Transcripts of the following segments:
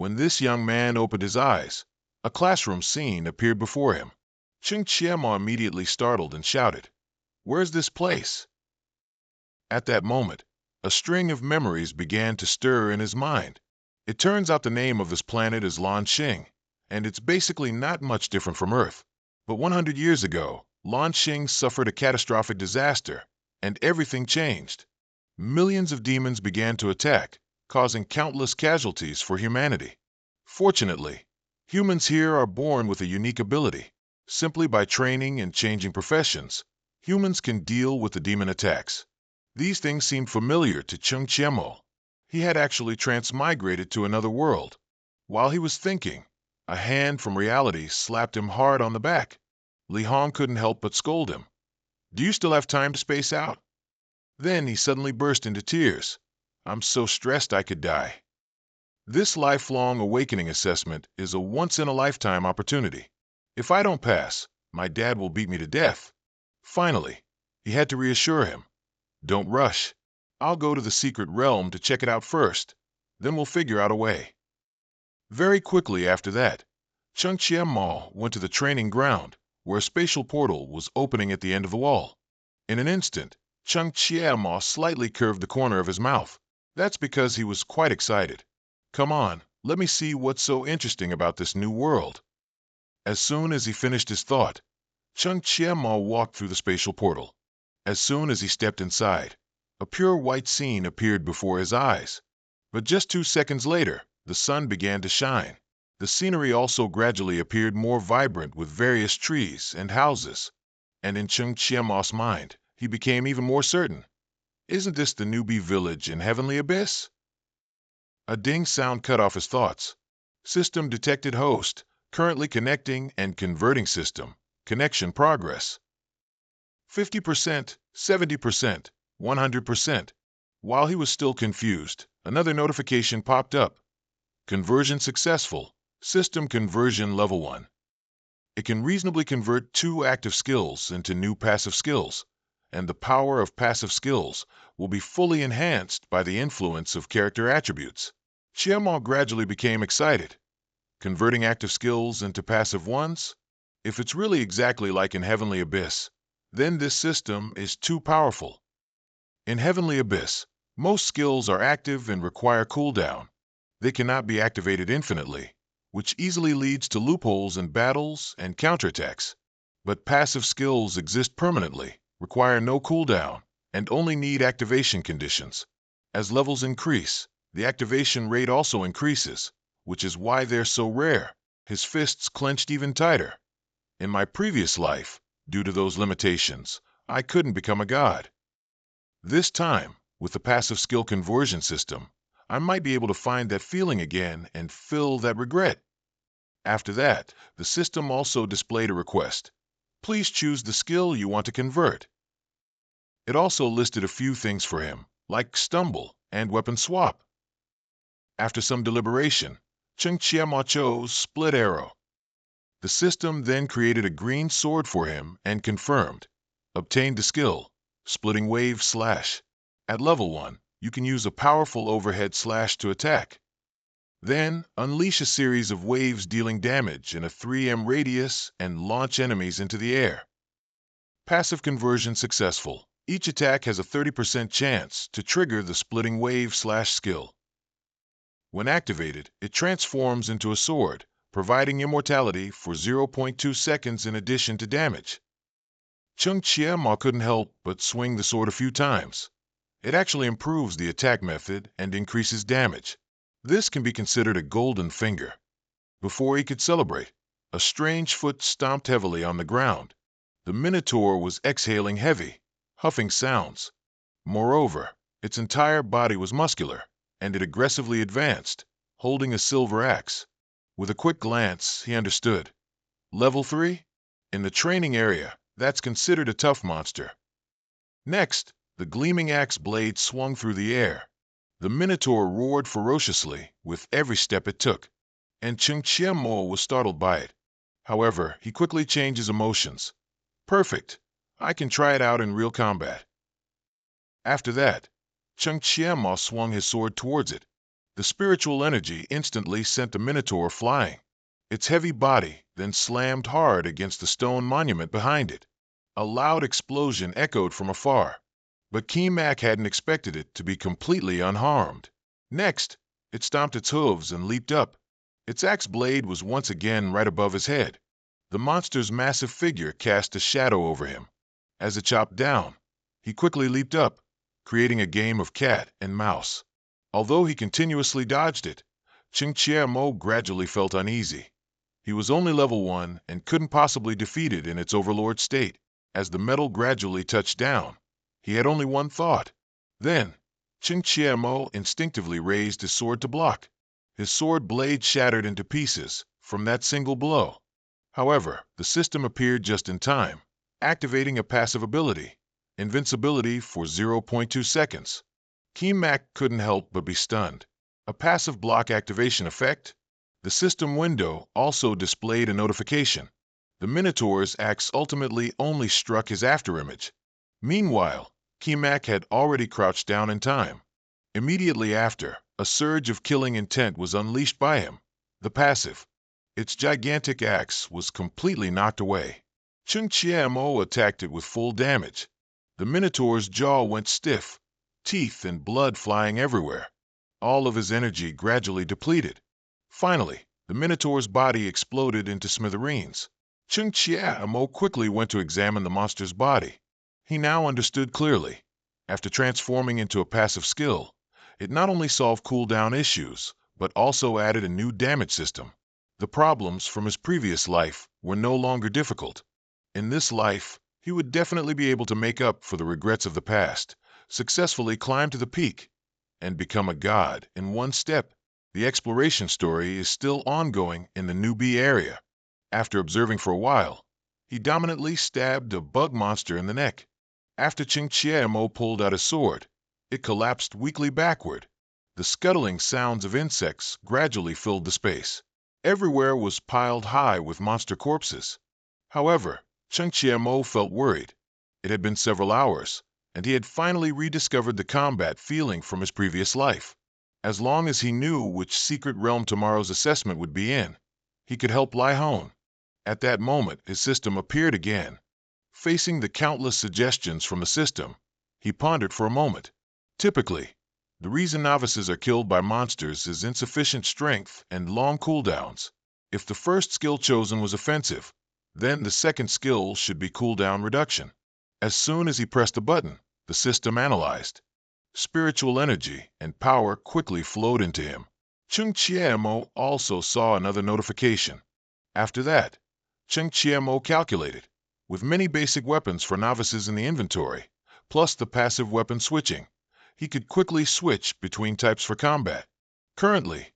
When this young man opened his eyes, a classroom scene appeared before him. Cheng Chiemo immediately startled and shouted, "Where's this place?" At that moment, a string of memories began to stir in his mind. It turns out the name of this planet is Lanxing, and it's basically not much different from Earth. But 100 years ago, Lanxing suffered a catastrophic disaster, and everything changed. Millions of demons began to attack, causing countless casualties for humanity. Fortunately, humans here are born with a unique ability. Simply by training and changing professions, humans can deal with the demon attacks. These things seemed familiar to Cheng Chiemo. He had actually transmigrated to another world. While he was thinking, a hand from reality slapped him hard on the back. Li Hong couldn't help but scold him. "Do you still have time to space out?" Then he suddenly burst into tears. "I'm so stressed I could die." This lifelong awakening assessment is a once-in-a-lifetime opportunity. If I don't pass, my dad will beat me to death. Finally, he had to reassure him. "Don't rush. I'll go to the secret realm to check it out first. Then we'll figure out a way." Very quickly after that, Cheng Chiemo went to the training ground, where a spatial portal was opening at the end of the wall. In an instant, Cheng Chiemo slightly curved the corner of his mouth. That's because he was quite excited. "Come on, let me see what's so interesting about this new world." As soon as he finished his thought, Cheng Chiemo walked through the spatial portal. As soon as he stepped inside, a pure white scene appeared before his eyes. But just 2 seconds later, the sun began to shine. The scenery also gradually appeared more vibrant with various trees and houses. And in Cheng Chiemo's mind, he became even more certain. Isn't this the newbie village in Heavenly Abyss? A ding sound cut off his thoughts. System detected host, currently connecting and converting system. Connection progress. 50%, 70%, 100%. While he was still confused, another notification popped up. Conversion successful. System conversion level 1. It can reasonably convert 2 active skills into new passive skills, and the power of passive skills will be fully enhanced by the influence of character attributes. Chiemo gradually became excited. Converting active skills into passive ones? If it's really exactly like in Heavenly Abyss, then this system is too powerful. In Heavenly Abyss, most skills are active and require cooldown. They cannot be activated infinitely, which easily leads to loopholes in battles and counterattacks. But passive skills exist permanently, require no cooldown, and only need activation conditions. As levels increase, the activation rate also increases, which is why they're so rare. His fists clenched even tighter. In my previous life, due to those limitations, I couldn't become a god. This time, with the passive skill conversion system, I might be able to find that feeling again and feel that regret. After that, the system also displayed a request. Please choose the skill you want to convert. It also listed a few things for him, like stumble and weapon swap. After some deliberation, Cheng Chiemo chose split arrow. The system then created a green sword for him and confirmed. Obtained the skill, splitting wave slash. At level 1, you can use a powerful overhead slash to attack. Then, unleash a series of waves dealing damage in a 3m radius and launch enemies into the air. Passive conversion successful. Each attack has a 30% chance to trigger the splitting wave slash skill. When activated, it transforms into a sword, providing immortality for 0.2 seconds in addition to damage. Cheng Chiemo couldn't help but swing the sword a few times. It actually improves the attack method and increases damage. This can be considered a golden finger. Before he could celebrate, a strange foot stomped heavily on the ground. The Minotaur was exhaling heavy, huffing sounds. Moreover, its entire body was muscular, and it aggressively advanced, holding a silver axe. With a quick glance, he understood. Level 3? In the training area, that's considered a tough monster. Next, the gleaming axe blade swung through the air. The Minotaur roared ferociously with every step it took, and Cheng Chiemo was startled by it. However, he quickly changed his emotions. Perfect. I can try it out in real combat. After that, Cheng Chiemo swung his sword towards it. The spiritual energy instantly sent the Minotaur flying. Its heavy body then slammed hard against the stone monument behind it. A loud explosion echoed from afar, but Keemak hadn't expected it to be completely unharmed. Next, it stomped its hooves and leaped up. Its axe blade was once again right above his head. The monster's massive figure cast a shadow over him. As it chopped down, he quickly leaped up, creating a game of cat and mouse. Although he continuously dodged it, Mo gradually felt uneasy. He was only level 1 and couldn't possibly defeat it in its overlord state. As the metal gradually touched down, he had only one thought. Then, Mo instinctively raised his sword to block. His sword blade shattered into pieces from that single blow. However, the system appeared just in time, activating a passive ability, invincibility for 0.2 seconds. Keemak couldn't help but be stunned. A passive block activation effect? The system window also displayed a notification. The Minotaur's axe ultimately only struck his afterimage. Meanwhile, Keemak had already crouched down in time. Immediately after, a surge of killing intent was unleashed by him. The passive. Its gigantic axe was completely knocked away. Mo attacked it with full damage. The Minotaur's jaw went stiff, teeth and blood flying everywhere. All of his energy gradually depleted. Finally, the Minotaur's body exploded into smithereens. Mo quickly went to examine the monster's body. He now understood clearly. After transforming into a passive skill, it not only solved cooldown issues, but also added a new damage system. The problems from his previous life were no longer difficult. In this life, he would definitely be able to make up for the regrets of the past, successfully climb to the peak, and become a god in one step. The exploration story is still ongoing in the newbie area. After observing for a while, he dominantly stabbed a bug monster in the neck. After Mo pulled out his sword, it collapsed weakly backward. The scuttling sounds of insects gradually filled the space. Everywhere was piled high with monster corpses. However, Mo felt worried. It had been several hours, and he had finally rediscovered the combat feeling from his previous life. As long as he knew which secret realm tomorrow's assessment would be in, he could help Lai Hon. At that moment, his system appeared again. Facing the countless suggestions from the system, he pondered for a moment. Typically, the reason novices are killed by monsters is insufficient strength and long cooldowns. If the first skill chosen was offensive, then the second skill should be cooldown reduction. As soon as he pressed a button, the system analyzed. Spiritual energy and power quickly flowed into him. Mo also saw another notification. After that, Mo calculated. With many basic weapons for novices in the inventory, plus the passive weapon switching, he could quickly switch between types for combat. Currently,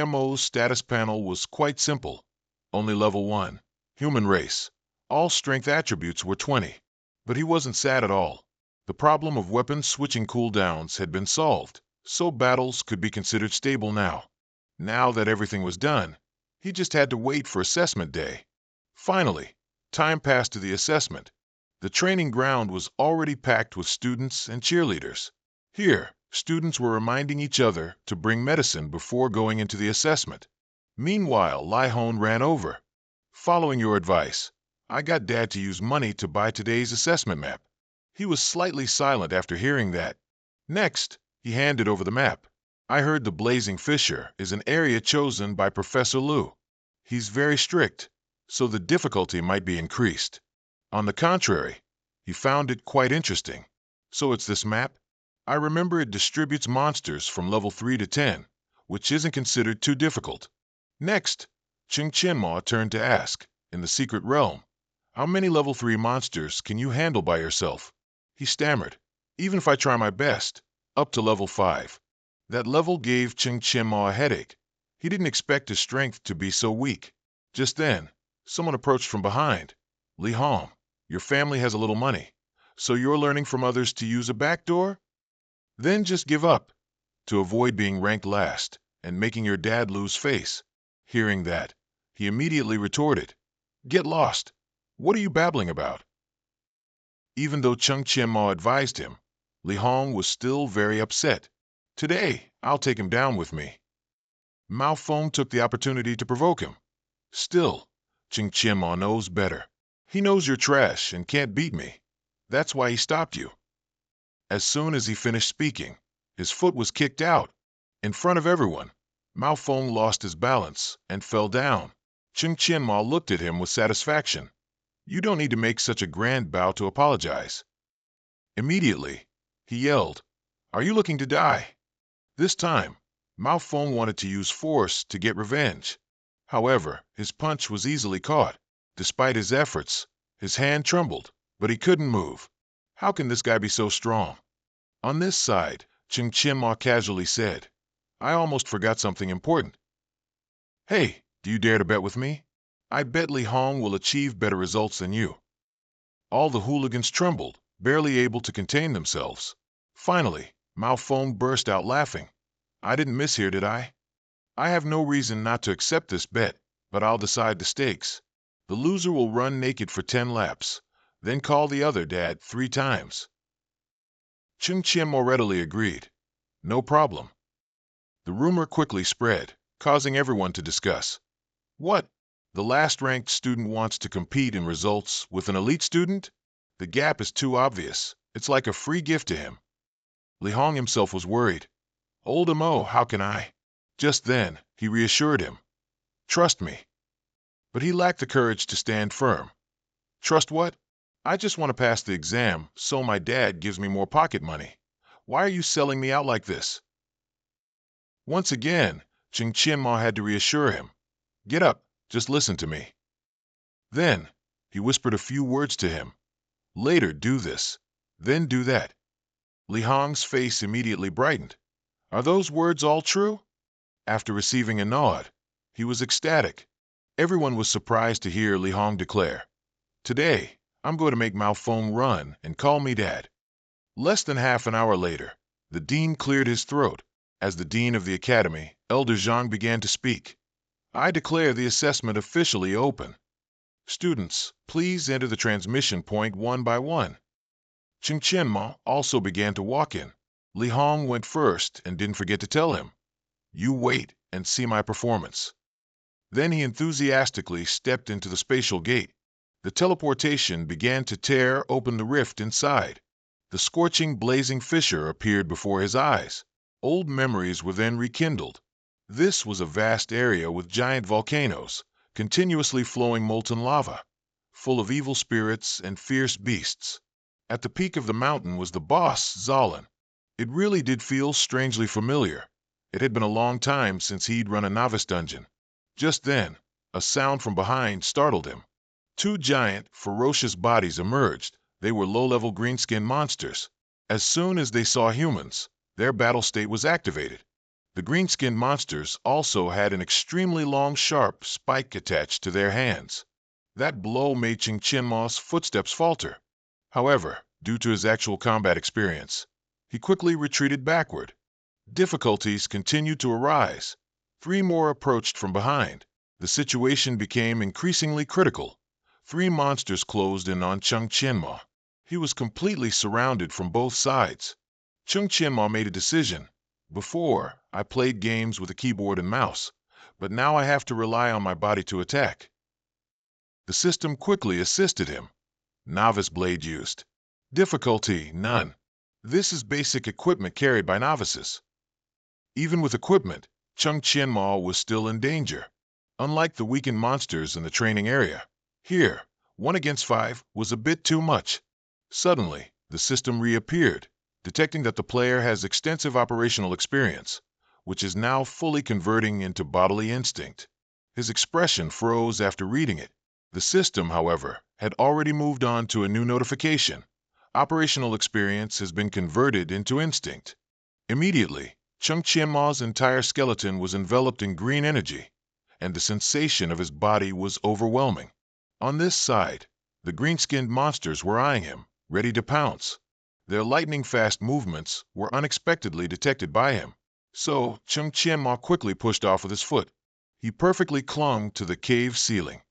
Mo's status panel was quite simple. Only level 1, human race. All strength attributes were 20. But he wasn't sad at all. The problem of weapon switching cooldowns had been solved, so battles could be considered stable now. Now that everything was done, he just had to wait for assessment day. Finally, time passed to the assessment. The training ground was already packed with students and cheerleaders. Here, students were reminding each other to bring medicine before going into the assessment. Meanwhile, Lai Hon ran over. Following your advice, I got Dad to use money to buy today's assessment map. He was slightly silent after hearing that. Next, he handed over the map. I heard the Blazing Fissure is an area chosen by Professor Liu. He's very strict, so the difficulty might be increased. On the contrary, he found it quite interesting. So it's this map? I remember it distributes monsters from level 3 to 10, which isn't considered too difficult. Next, Mo turned to ask, in the secret realm, how many level 3 monsters can you handle by yourself? He stammered, even if I try my best, up to level 5. That level gave Mo a headache. He didn't expect his strength to be so weak. Just then, someone approached from behind. Li Hong, your family has a little money, so you're learning from others to use a back door? Then just give up, to avoid being ranked last and making your dad lose face. Hearing that, he immediately retorted, Get lost. What are you babbling about? Even though Mo advised him, Li Hong was still very upset. Today, I'll take him down with me. Mao Feng took the opportunity to provoke him. Still, Ching Qianma knows better. He knows you're trash and can't beat me. That's why he stopped you. As soon as he finished speaking, his foot was kicked out. In front of everyone, Mao Feng lost his balance and fell down. Ching Qianma looked at him with satisfaction. You don't need to make such a grand bow to apologize. Immediately, he yelled, Are you looking to die? This time, Mao Feng wanted to use force to get revenge. However, his punch was easily caught. Despite his efforts, his hand trembled, but he couldn't move. How can this guy be so strong? On this side, Ching Qianma casually said, I almost forgot something important. Hey, do you dare to bet with me? I bet Li Hong will achieve better results than you. All the hooligans trembled, barely able to contain themselves. Finally, Mao Feng burst out laughing. I didn't miss here, did I? I have no reason not to accept this bet, but I'll decide the stakes. The loser will run naked for 10 laps, then call the other dad 3 times. Ching Qianmo readily agreed. No problem. The rumor quickly spread, causing everyone to discuss. What? The last-ranked student wants to compete in results with an elite student? The gap is too obvious. It's like a free gift to him. Li Hong himself was worried. Old Mo, how can I? Just then, he reassured him. Trust me. But he lacked the courage to stand firm. Trust what? I just want to pass the exam, so my dad gives me more pocket money. Why are you selling me out like this? Once again, Ching Qianma had to reassure him. Get up, just listen to me. Then, he whispered a few words to him. Later, do this, then do that. Li Hong's face immediately brightened. Are those words all true? After receiving a nod, he was ecstatic. Everyone was surprised to hear Li Hong declare, Today, I'm going to make Mao Feng run and call me dad. Less than half an hour later, the dean cleared his throat. As the dean of the academy, Elder Zhang began to speak. I declare the assessment officially open. Students, please enter the transmission point one by one. Ching Qianma also began to walk in. Li Hong went first and didn't forget to tell him, You wait and see my performance. Then he enthusiastically stepped into the spatial gate. The teleportation began to tear open the rift inside. The scorching, blazing fissure appeared before his eyes. Old memories were then rekindled. This was a vast area with giant volcanoes, continuously flowing molten lava, full of evil spirits and fierce beasts. At the peak of the mountain was the boss, Zolin. It really did feel strangely familiar. It had been a long time since he'd run a novice dungeon. Just then, a sound from behind startled him. 2 giant, ferocious bodies emerged. They were low-level green-skinned monsters. As soon as they saw humans, their battle state was activated. The green-skinned monsters also had an extremely long, sharp spike attached to their hands. That blow made Ching Qianma's footsteps falter. However, due to his actual combat experience, he quickly retreated backward. Difficulties continued to arise. 3 more approached from behind. The situation became increasingly critical. 3 monsters closed in on Ching Qianma. He was completely surrounded from both sides. Ching Qianma made a decision. Before, I played games with a keyboard and mouse, but now I have to rely on my body to attack. The system quickly assisted him. Novice blade used. Difficulty, none. This is basic equipment carried by novices. Even with equipment, Ching Qianma was still in danger. Unlike the weakened monsters in the training area, here, 1 against 5 was a bit too much. Suddenly, the system reappeared, detecting that the player has extensive operational experience, which is now fully converting into bodily instinct. His expression froze after reading it. The system, however, had already moved on to a new notification. Operational experience has been converted into instinct. Immediately, Ching Qianma's entire skeleton was enveloped in green energy, and the sensation of his body was overwhelming. On this side, the green-skinned monsters were eyeing him, ready to pounce. Their lightning-fast movements were unexpectedly detected by him. So, Ching Qianma quickly pushed off with his foot. He perfectly clung to the cave ceiling.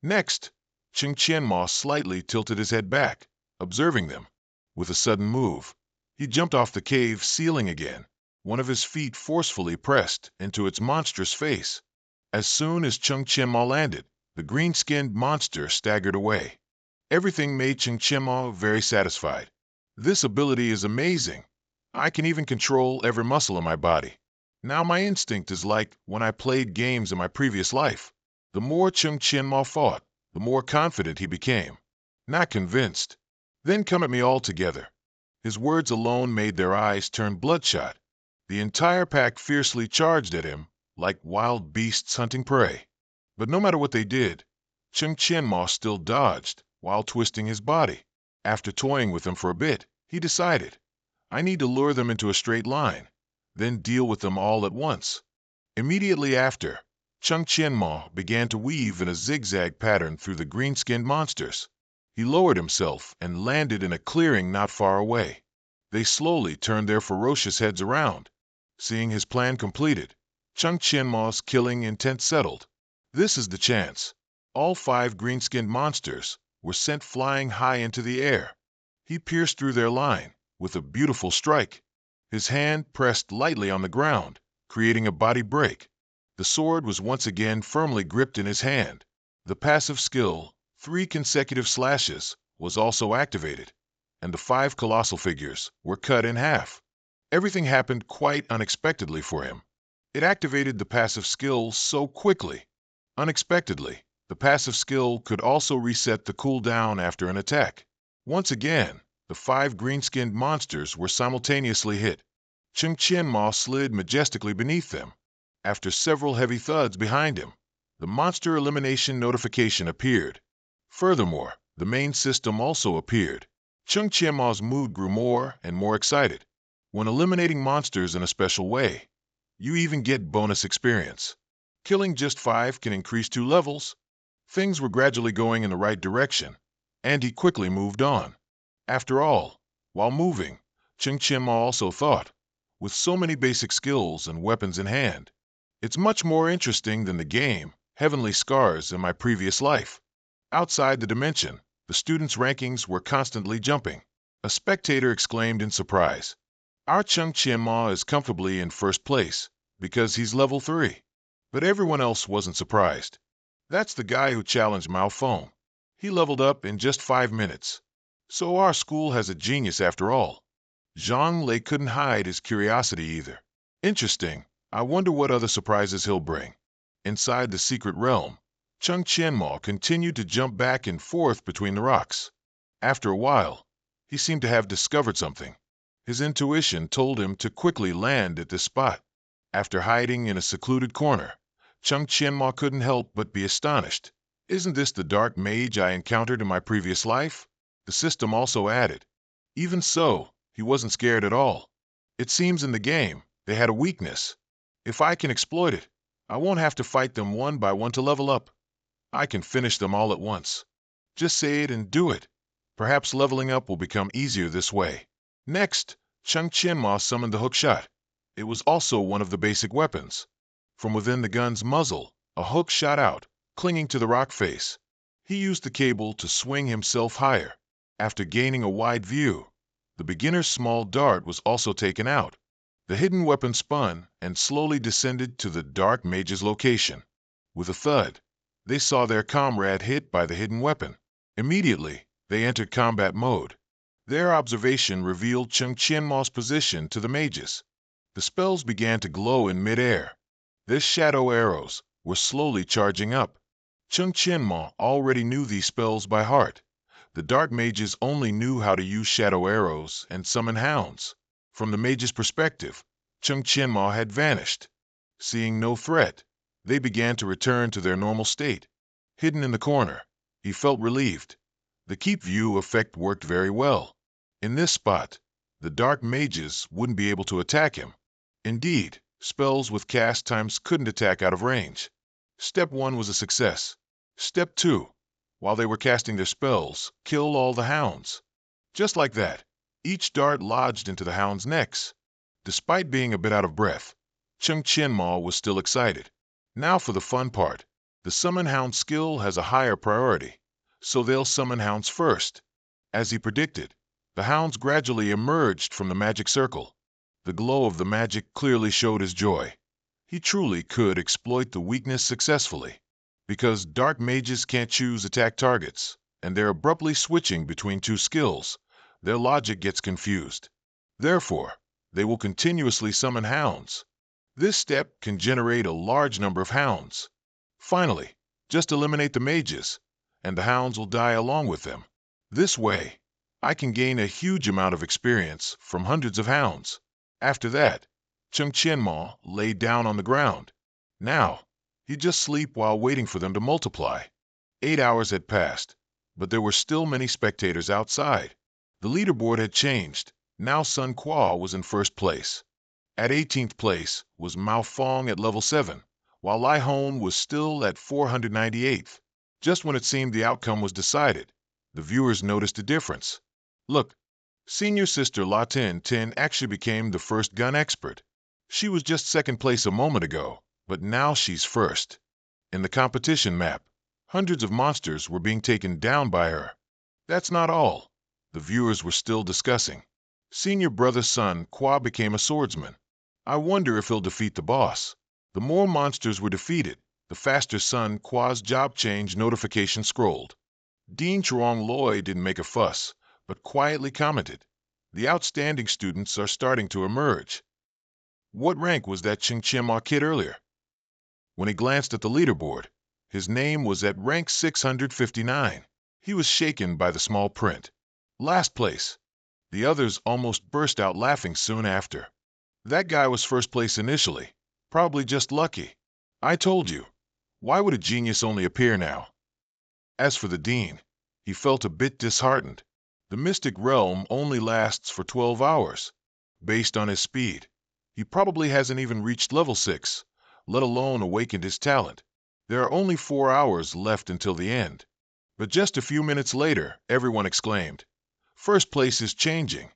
Next, Ching Qianma slightly tilted his head back, observing them. With a sudden move, he jumped off the cave ceiling again. One of his feet forcefully pressed into its monstrous face. As soon as Chung Chien-ma landed, the green-skinned monster staggered away. Everything made Chung Chien-ma very satisfied. This ability is amazing. I can even control every muscle in my body. Now my instinct is like when I played games in my previous life. The more Chung Chien-ma fought, the more confident he became. Not convinced. Then come at me all together. His words alone made their eyes turn bloodshot. The entire pack fiercely charged at him, like wild beasts hunting prey. But no matter what they did, Chung Chien-ma still dodged, while twisting his body. After toying with them for a bit, he decided, I need to lure them into a straight line, then deal with them all at once. Immediately after, Chung Chien-ma began to weave in a zigzag pattern through the green-skinned monsters. He lowered himself and landed in a clearing not far away. They slowly turned their ferocious heads around. Seeing his plan completed, Chung Chien-ma's killing intent settled. This is the chance. All 5 green-skinned monsters were sent flying high into the air. He pierced through their line with a beautiful strike. His hand pressed lightly on the ground, creating a body break. The sword was once again firmly gripped in his hand. The passive skill, 3 consecutive slashes, was also activated, and the 5 colossal figures were cut in half. Everything happened quite unexpectedly for him. It activated the passive skill so quickly. Unexpectedly, the passive skill could also reset the cooldown after an attack. Once again, the 5 green-skinned monsters were simultaneously hit. Chung Chien-ma slid majestically beneath them. After several heavy thuds behind him, the monster elimination notification appeared. Furthermore, the main system also appeared. Chung Chien-ma's mood grew more and more excited. When eliminating monsters in a special way, you even get bonus experience. Killing just 5 can increase 2 levels. Things were gradually going in the right direction, and he quickly moved on. After all, while moving, Chung Chien-ma also thought, with so many basic skills and weapons in hand, it's much more interesting than the game, Heavenly Scars, in my previous life. Outside the dimension, the students' rankings were constantly jumping. A spectator exclaimed in surprise, Our Chung Chien-ma is comfortably in first place, because he's level 3. But everyone else wasn't surprised. That's the guy who challenged Mao Feng. He leveled up in just 5 minutes. So our school has a genius after all. Zhang Lei couldn't hide his curiosity either. Interesting. I wonder what other surprises he'll bring. Inside the secret realm, Chung Chien-ma continued to jump back and forth between the rocks. After a while, he seemed to have discovered something. His intuition told him to quickly land at this spot. After hiding in a secluded corner, Chung Chien-ma couldn't help but be astonished. Isn't this the dark mage I encountered in my previous life? The system also added. Even so, he wasn't scared at all. It seems in the game, they had a weakness. If I can exploit it, I won't have to fight them one by one to level up. I can finish them all at once. Just say it and do it. Perhaps leveling up will become easier this way. Next, Chung Chien-ma summoned the hook shot. It was also one of the basic weapons. From within the gun's muzzle, a hook shot out, clinging to the rock face. He used the cable to swing himself higher. After gaining a wide view, the beginner's small dart was also taken out. The hidden weapon spun and slowly descended to the dark mage's location. With a thud, they saw their comrade hit by the hidden weapon. Immediately, they entered combat mode. Their observation revealed Chung Chien-ma's position to the mages. The spells began to glow in midair. Their shadow arrows were slowly charging up. Chung Chien-ma already knew these spells by heart. The dark mages only knew how to use shadow arrows and summon hounds. From the mage's perspective, Chung Chien-ma had vanished. Seeing no threat, they began to return to their normal state. Hidden in the corner, he felt relieved. The keep view effect worked very well. In this spot, the dark mages wouldn't be able to attack him. Indeed, spells with cast times couldn't attack out of range. Step 1 was a success. Step 2, while they were casting their spells, kill all the hounds. Just like that, each dart lodged into the hounds' necks. Despite being a bit out of breath, Chung Chien-ma was still excited. Now for the fun part. The summon hound skill has a higher priority, so they'll summon hounds first. As he predicted, the hounds gradually emerged from the magic circle. The glow of the magic clearly showed his joy. He truly could exploit the weakness successfully. Because dark mages can't choose attack targets, and they're abruptly switching between two skills, their logic gets confused. Therefore, they will continuously summon hounds. This step can generate a large number of hounds. Finally, just eliminate the mages, and the hounds will die along with them. This way, I can gain a huge amount of experience from hundreds of hounds. After that, Chung Qianma lay down on the ground. Now, he'd just sleep while waiting for them to multiply. 8 hours had passed, but there were still many spectators outside. The leaderboard had changed. Now Sun Qua was in first place. At 18th place was Mao Fong at level 7, while Lai Hon was still at 498th. Just when it seemed the outcome was decided, the viewers noticed a difference. Look, senior sister La Tin Tin actually became the first gun expert. She was just second place a moment ago, but now she's first. In the competition map, hundreds of monsters were being taken down by her. That's not all. The viewers were still discussing. Senior brother Sun Qua became a swordsman. I wonder if he'll defeat the boss. The more monsters were defeated, the faster Sun Qua's job change notification scrolled. Dean Chuang Loi didn't make a fuss, but quietly commented, "The outstanding students are starting to emerge." What rank was that Ching Chiema kid earlier? When he glanced at the leaderboard, his name was at rank 659. He was shaken by the small print. Last place. The others almost burst out laughing soon after. That guy was first place initially, probably just lucky. I told you. Why would a genius only appear now? As for the dean, he felt a bit disheartened. The mystic realm only lasts for 12 hours. Based on his speed, he probably hasn't even reached level 6, let alone awakened his talent. There are only 4 hours left until the end. But just a few minutes later, everyone exclaimed, "First place is changing."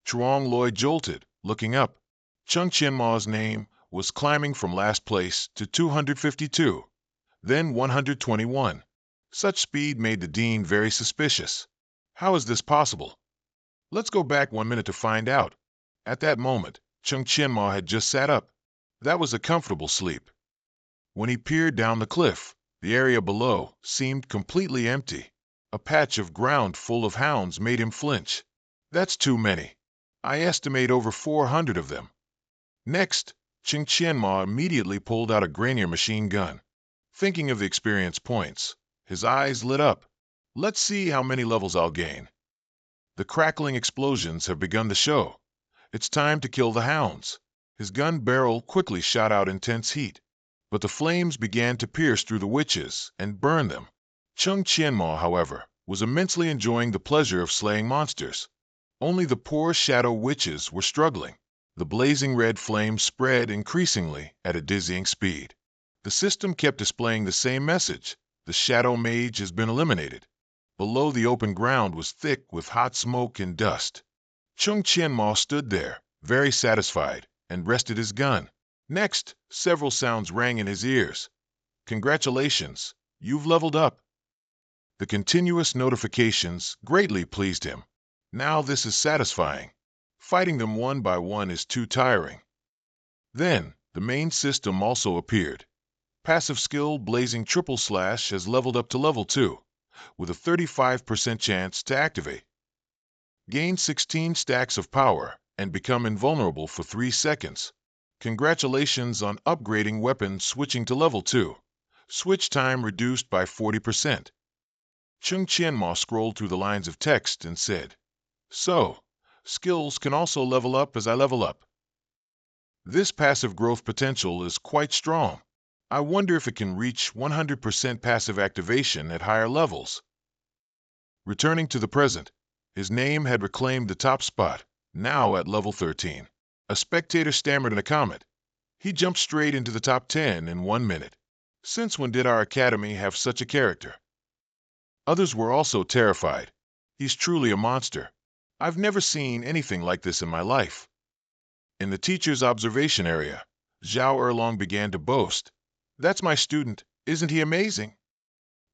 Chuang Loi jolted, looking up. Chung Qianma's name was climbing from last place to 252, then 121. Such speed made the dean very suspicious. How is this possible? Let's go back 1 minute to find out. At that moment, Chung Qianma had just sat up. That was a comfortable sleep. When he peered down the cliff, the area below seemed completely empty. A patch of ground full of hounds made him flinch. That's too many. I estimate over 400 of them. Next, Ching Qianma immediately pulled out a Granier machine gun. Thinking of the experience points, his eyes lit up. Let's see how many levels I'll gain. The crackling explosions have begun to show. It's time to kill the hounds. His gun barrel quickly shot out intense heat, but the flames began to pierce through the witches and burn them. Chung Qianma, however, was immensely enjoying the pleasure of slaying monsters. Only the poor shadow witches were struggling. The blazing red flames spread increasingly at a dizzying speed. The system kept displaying the same message: the shadow mage has been eliminated. Below, the open ground was thick with hot smoke and dust. Chung Qianma stood there, very satisfied, and rested his gun. Next, several sounds rang in his ears. "Congratulations, you've leveled up." The continuous notifications greatly pleased him. Now this is satisfying. Fighting them one by one is too tiring. Then, the main system also appeared. Passive skill Blazing Triple Slash has leveled up to level 2, with a 35% chance to activate. Gain 16 stacks of power and become invulnerable for 3 seconds. Congratulations on upgrading weapon switching to level 2. Switch time reduced by 40%. Chung Qianma scrolled through the lines of text and said, "So, skills can also level up as I level up. This passive growth potential is quite strong. I wonder if it can reach 100% passive activation at higher levels." Returning to the present, his name had reclaimed the top spot, now at level 13. A spectator stammered in a comment. He jumped straight into the top 10 in 1 minute. Since when did our academy have such a character? Others were also terrified. He's truly a monster. I've never seen anything like this in my life. In the teacher's observation area, Zhao Erlong began to boast. "That's my student. Isn't he amazing?"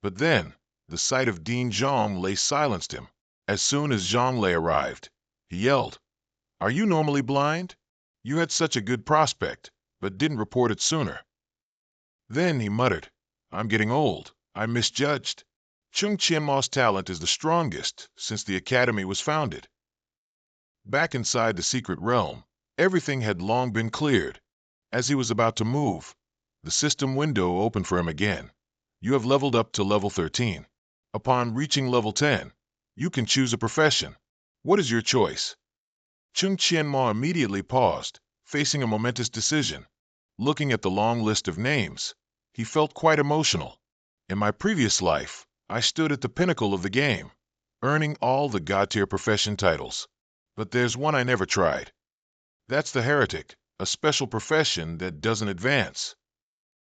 But then, the sight of Dean Zhonglei silenced him. As soon as Zhonglei arrived, he yelled, "Are you normally blind? You had such a good prospect, but didn't report it sooner." Then he muttered, "I'm getting old. I misjudged. Chung Chien-Ma's talent is the strongest since the academy was founded." Back inside the secret realm, everything had long been cleared. As he was about to move, the system window opened for him again. "You have leveled up to level 13. Upon reaching level 10, you can choose a profession. What is your choice?" Chung Chien-Ma immediately paused, facing a momentous decision. Looking at the long list of names, he felt quite emotional. "In my previous life, I stood at the pinnacle of the game, earning all the god-tier profession titles. But there's one I never tried. That's the heretic, a special profession that doesn't advance.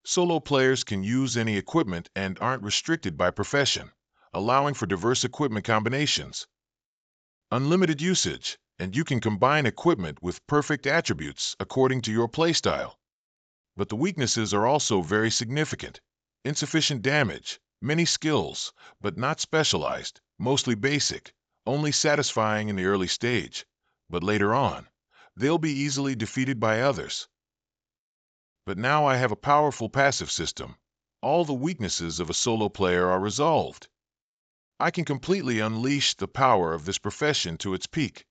Solo players can use any equipment and aren't restricted by profession, allowing for diverse equipment combinations. Unlimited usage, and you can combine equipment with perfect attributes according to your playstyle. But the weaknesses are also very significant. Insufficient damage, many skills, but not specialized, mostly basic, only satisfying in the early stage, but later on, they'll be easily defeated by others. But now I have a powerful passive system. All the weaknesses of a solo player are resolved. I can completely unleash the power of this profession to its peak."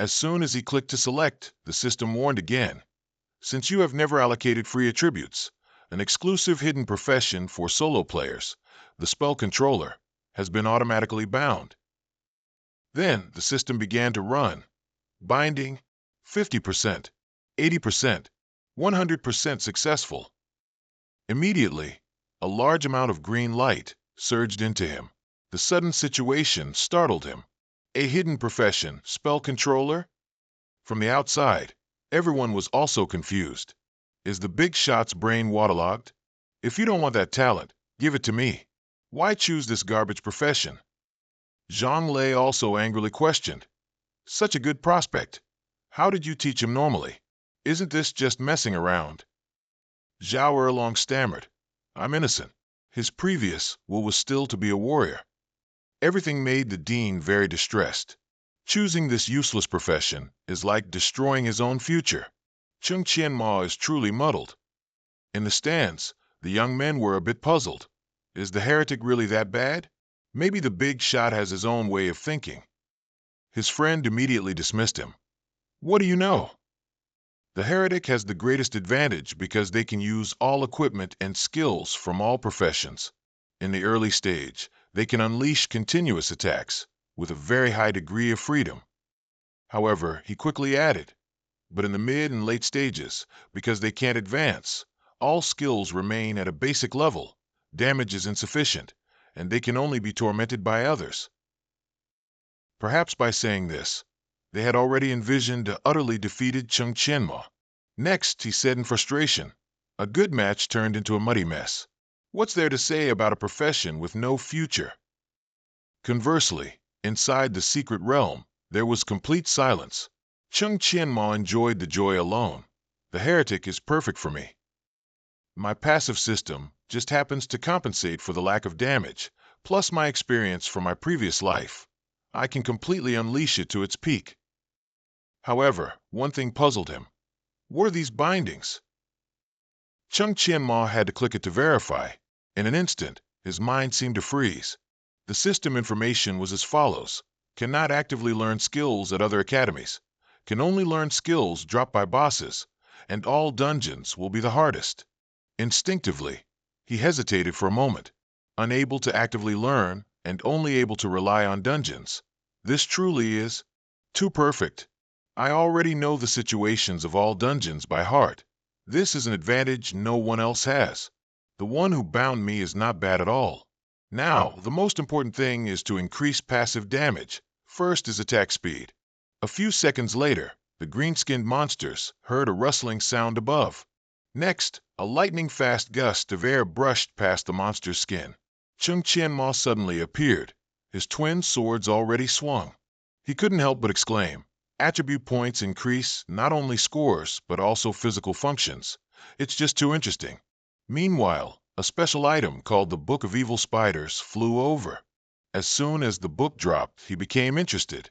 As soon as he clicked to select, the system warned again. "Since you have never allocated free attributes, an exclusive hidden profession for solo players, the spell controller, has been automatically bound." Then the system began to run. Binding, 50%, 80%, 100% successful. Immediately, a large amount of green light surged into him. The sudden situation startled him. A hidden profession, spell controller? From the outside, everyone was also confused. Is the big shot's brain waterlogged? If you don't want that talent, give it to me. Why choose this garbage profession? Zhang Lei also angrily questioned. Such a good prospect. How did you teach him normally? Isn't this just messing around? Zhao Erlong stammered. I'm innocent. His previous will was still to be a warrior. Everything made the dean very distressed. Choosing this useless profession is like destroying his own future. Chung Chien-Ma is truly muddled. In the stands, the young men were a bit puzzled. Is the heretic really that bad? Maybe the big shot has his own way of thinking. His friend immediately dismissed him. What do you know? The heretic has the greatest advantage because they can use all equipment and skills from all professions. In the early stage, they can unleash continuous attacks with a very high degree of freedom. However, he quickly added, but in the mid and late stages, because they can't advance, all skills remain at a basic level, damage is insufficient, and they can only be tormented by others. Perhaps by saying this, they had already envisioned a utterly defeated Chung Chien-Ma. Next, he said in frustration, a good match turned into a muddy mess. What's there to say about a profession with no future? Conversely, inside the secret realm, there was complete silence. Chung Chien-Ma enjoyed the joy alone. The heretic is perfect for me. My passive system just happens to compensate for the lack of damage, plus my experience from my previous life. I can completely unleash it to its peak. However, one thing puzzled him. What are these bindings? Chung Chien-Ma had to click it to verify. In an instant, his mind seemed to freeze. The system information was as follows. Cannot actively learn skills at other academies. Can only learn skills dropped by bosses, and all dungeons will be the hardest. Instinctively, he hesitated for a moment, unable to actively learn and only able to rely on dungeons. This truly is too perfect. I already know the situations of all dungeons by heart. This is an advantage no one else has. The one who bound me is not bad at all. Now, the most important thing is to increase passive damage. First is attack speed. A few seconds later, the green-skinned monsters heard a rustling sound above. Next, a lightning-fast gust of air brushed past the monster's skin. Chung Chien-Ma suddenly appeared, his twin swords already swung. He couldn't help but exclaim, attribute points increase not only scores, but also physical functions. It's just too interesting. Meanwhile, a special item called the Book of Evil Spiders flew over. As soon as the book dropped, he became interested.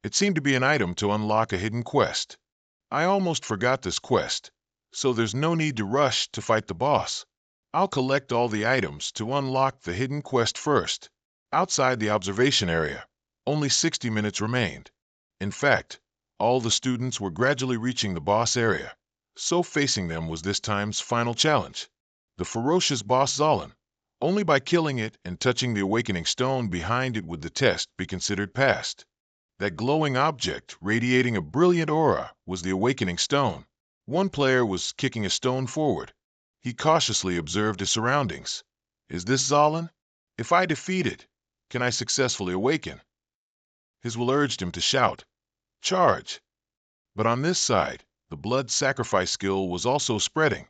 It seemed to be an item to unlock a hidden quest. I almost forgot this quest, so there's no need to rush to fight the boss. I'll collect all the items to unlock the hidden quest first. Outside the observation area, only 60 minutes remained. In fact, all the students were gradually reaching the boss area, so facing them was this time's final challenge. The ferocious boss Zolin. Only by killing it and touching the awakening stone behind it would the test be considered passed. That glowing object, radiating a brilliant aura, was the awakening stone. One player was kicking a stone forward. He cautiously observed his surroundings. Is this Zolin? If I defeat it, can I successfully awaken? His will urged him to shout, "Charge!" But on this side, the blood sacrifice skill was also spreading,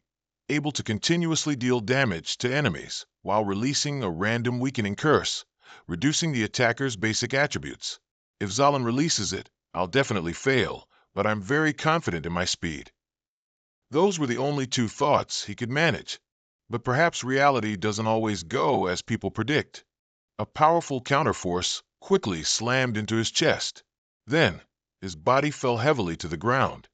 able to continuously deal damage to enemies while releasing a random weakening curse, reducing the attacker's basic attributes. If Zolin releases it, I'll definitely fail, but I'm very confident in my speed. Those were the only two thoughts he could manage. But perhaps reality doesn't always go as people predict. A powerful counterforce quickly slammed into his chest. Then, his body fell heavily to the ground.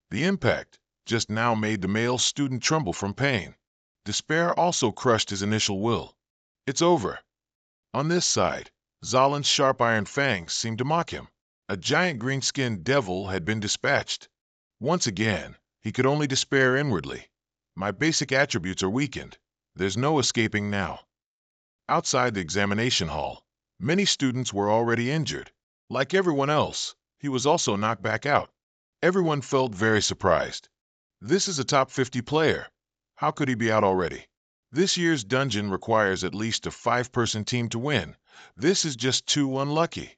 The impact just now made the male student tremble from pain. Despair also crushed his initial will. It's over. On this side, Zolin's sharp iron fangs seemed to mock him. A giant green-skinned devil had been dispatched. Once again, he could only despair inwardly. My basic attributes are weakened. There's no escaping now. Outside the examination hall, many students were already injured. Like everyone else, he was also knocked back out. Everyone felt very surprised. This is a top 50 player. How could he be out already? This year's dungeon requires at least a 5-person team to win. This is just too unlucky.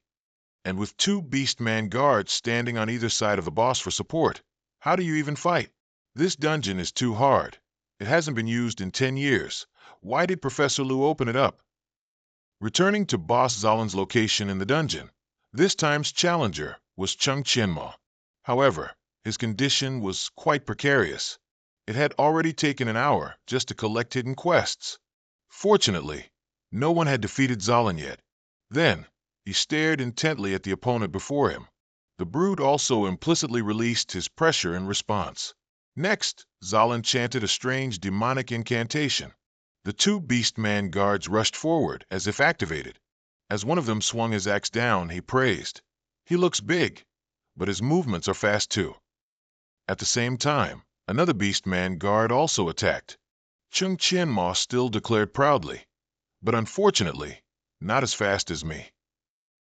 And with 2 Beastman guards standing on either side of the boss for support, how do you even fight? This dungeon is too hard. It hasn't been used in 10 years. Why did Professor Liu open it up? Returning to Boss Zolin's location in the dungeon, this time's challenger was Chung Qianma. However, his condition was quite precarious. It had already taken an hour just to collect hidden quests. Fortunately, no one had defeated Zolin yet. Then, he stared intently at the opponent before him. The brute also implicitly released his pressure in response. Next, Zolin chanted a strange demonic incantation. The 2 Beastman guards rushed forward as if activated. As one of them swung his axe down, he praised. He looks big, but his movements are fast too. At the same time, another Beastman guard also attacked. Chung Qianma still declared proudly, but unfortunately, not as fast as me.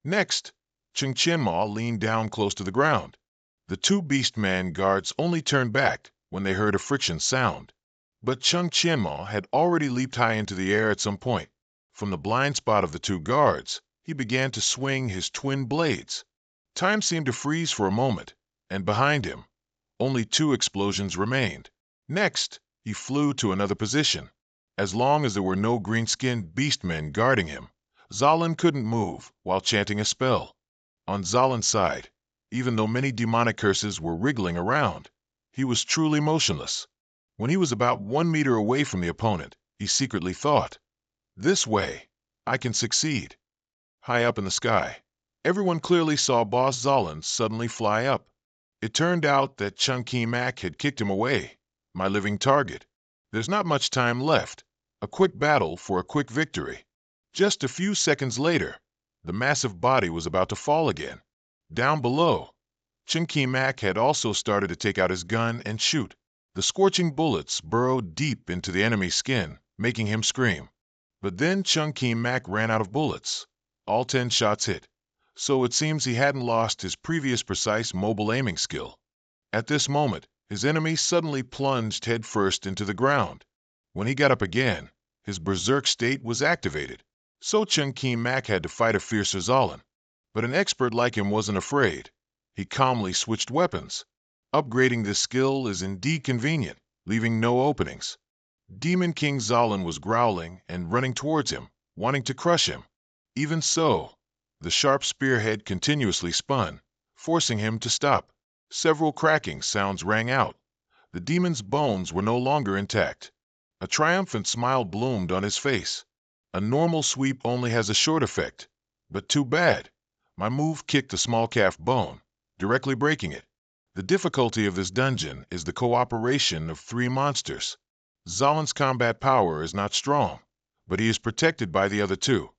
Next, Chung Qianma leaned down close to the ground. The 2 Beastman guards only turned back when they heard a friction sound. But Chung Qianma had already leaped high into the air at some point. From the blind spot of the 2 guards, he began to swing his twin blades. Time seemed to freeze for a moment, and behind him, only 2 explosions remained. Next, he flew to another position. As long as there were no green-skinned beastmen guarding him, Zolin couldn't move while chanting a spell. On Zolin's side, even though many demonic curses were wriggling around, he was truly motionless. When he was about 1 meter away from the opponent, he secretly thought, "This way, I can succeed." High up in the sky, everyone clearly saw Boss Zolin suddenly fly up. It turned out that Chung Ki-mak had kicked him away, my living target. There's not much time left. A quick battle for a quick victory. Just a few seconds later, the massive body was about to fall again. Down below, Chung Ki-mak had also started to take out his gun and shoot. The scorching bullets burrowed deep into the enemy's skin, making him scream. But then Chung Ki-mak ran out of bullets. All 10 shots hit. So it seems he hadn't lost his previous precise mobile aiming skill. At this moment, his enemy suddenly plunged headfirst into the ground. When he got up again, his berserk state was activated. So Chung Ki-mak had to fight a fiercer Zolin. But an expert like him wasn't afraid. He calmly switched weapons. Upgrading this skill is indeed convenient, leaving no openings. Demon King Zolin was growling and running towards him, wanting to crush him. Even so, the sharp spearhead continuously spun, forcing him to stop. Several cracking sounds rang out. The demon's bones were no longer intact. A triumphant smile bloomed on his face. A normal sweep only has a short effect, but too bad. My move kicked the small calf bone, directly breaking it. The difficulty of this dungeon is the cooperation of three monsters. Zalin's combat power is not strong, but he is protected by the other two.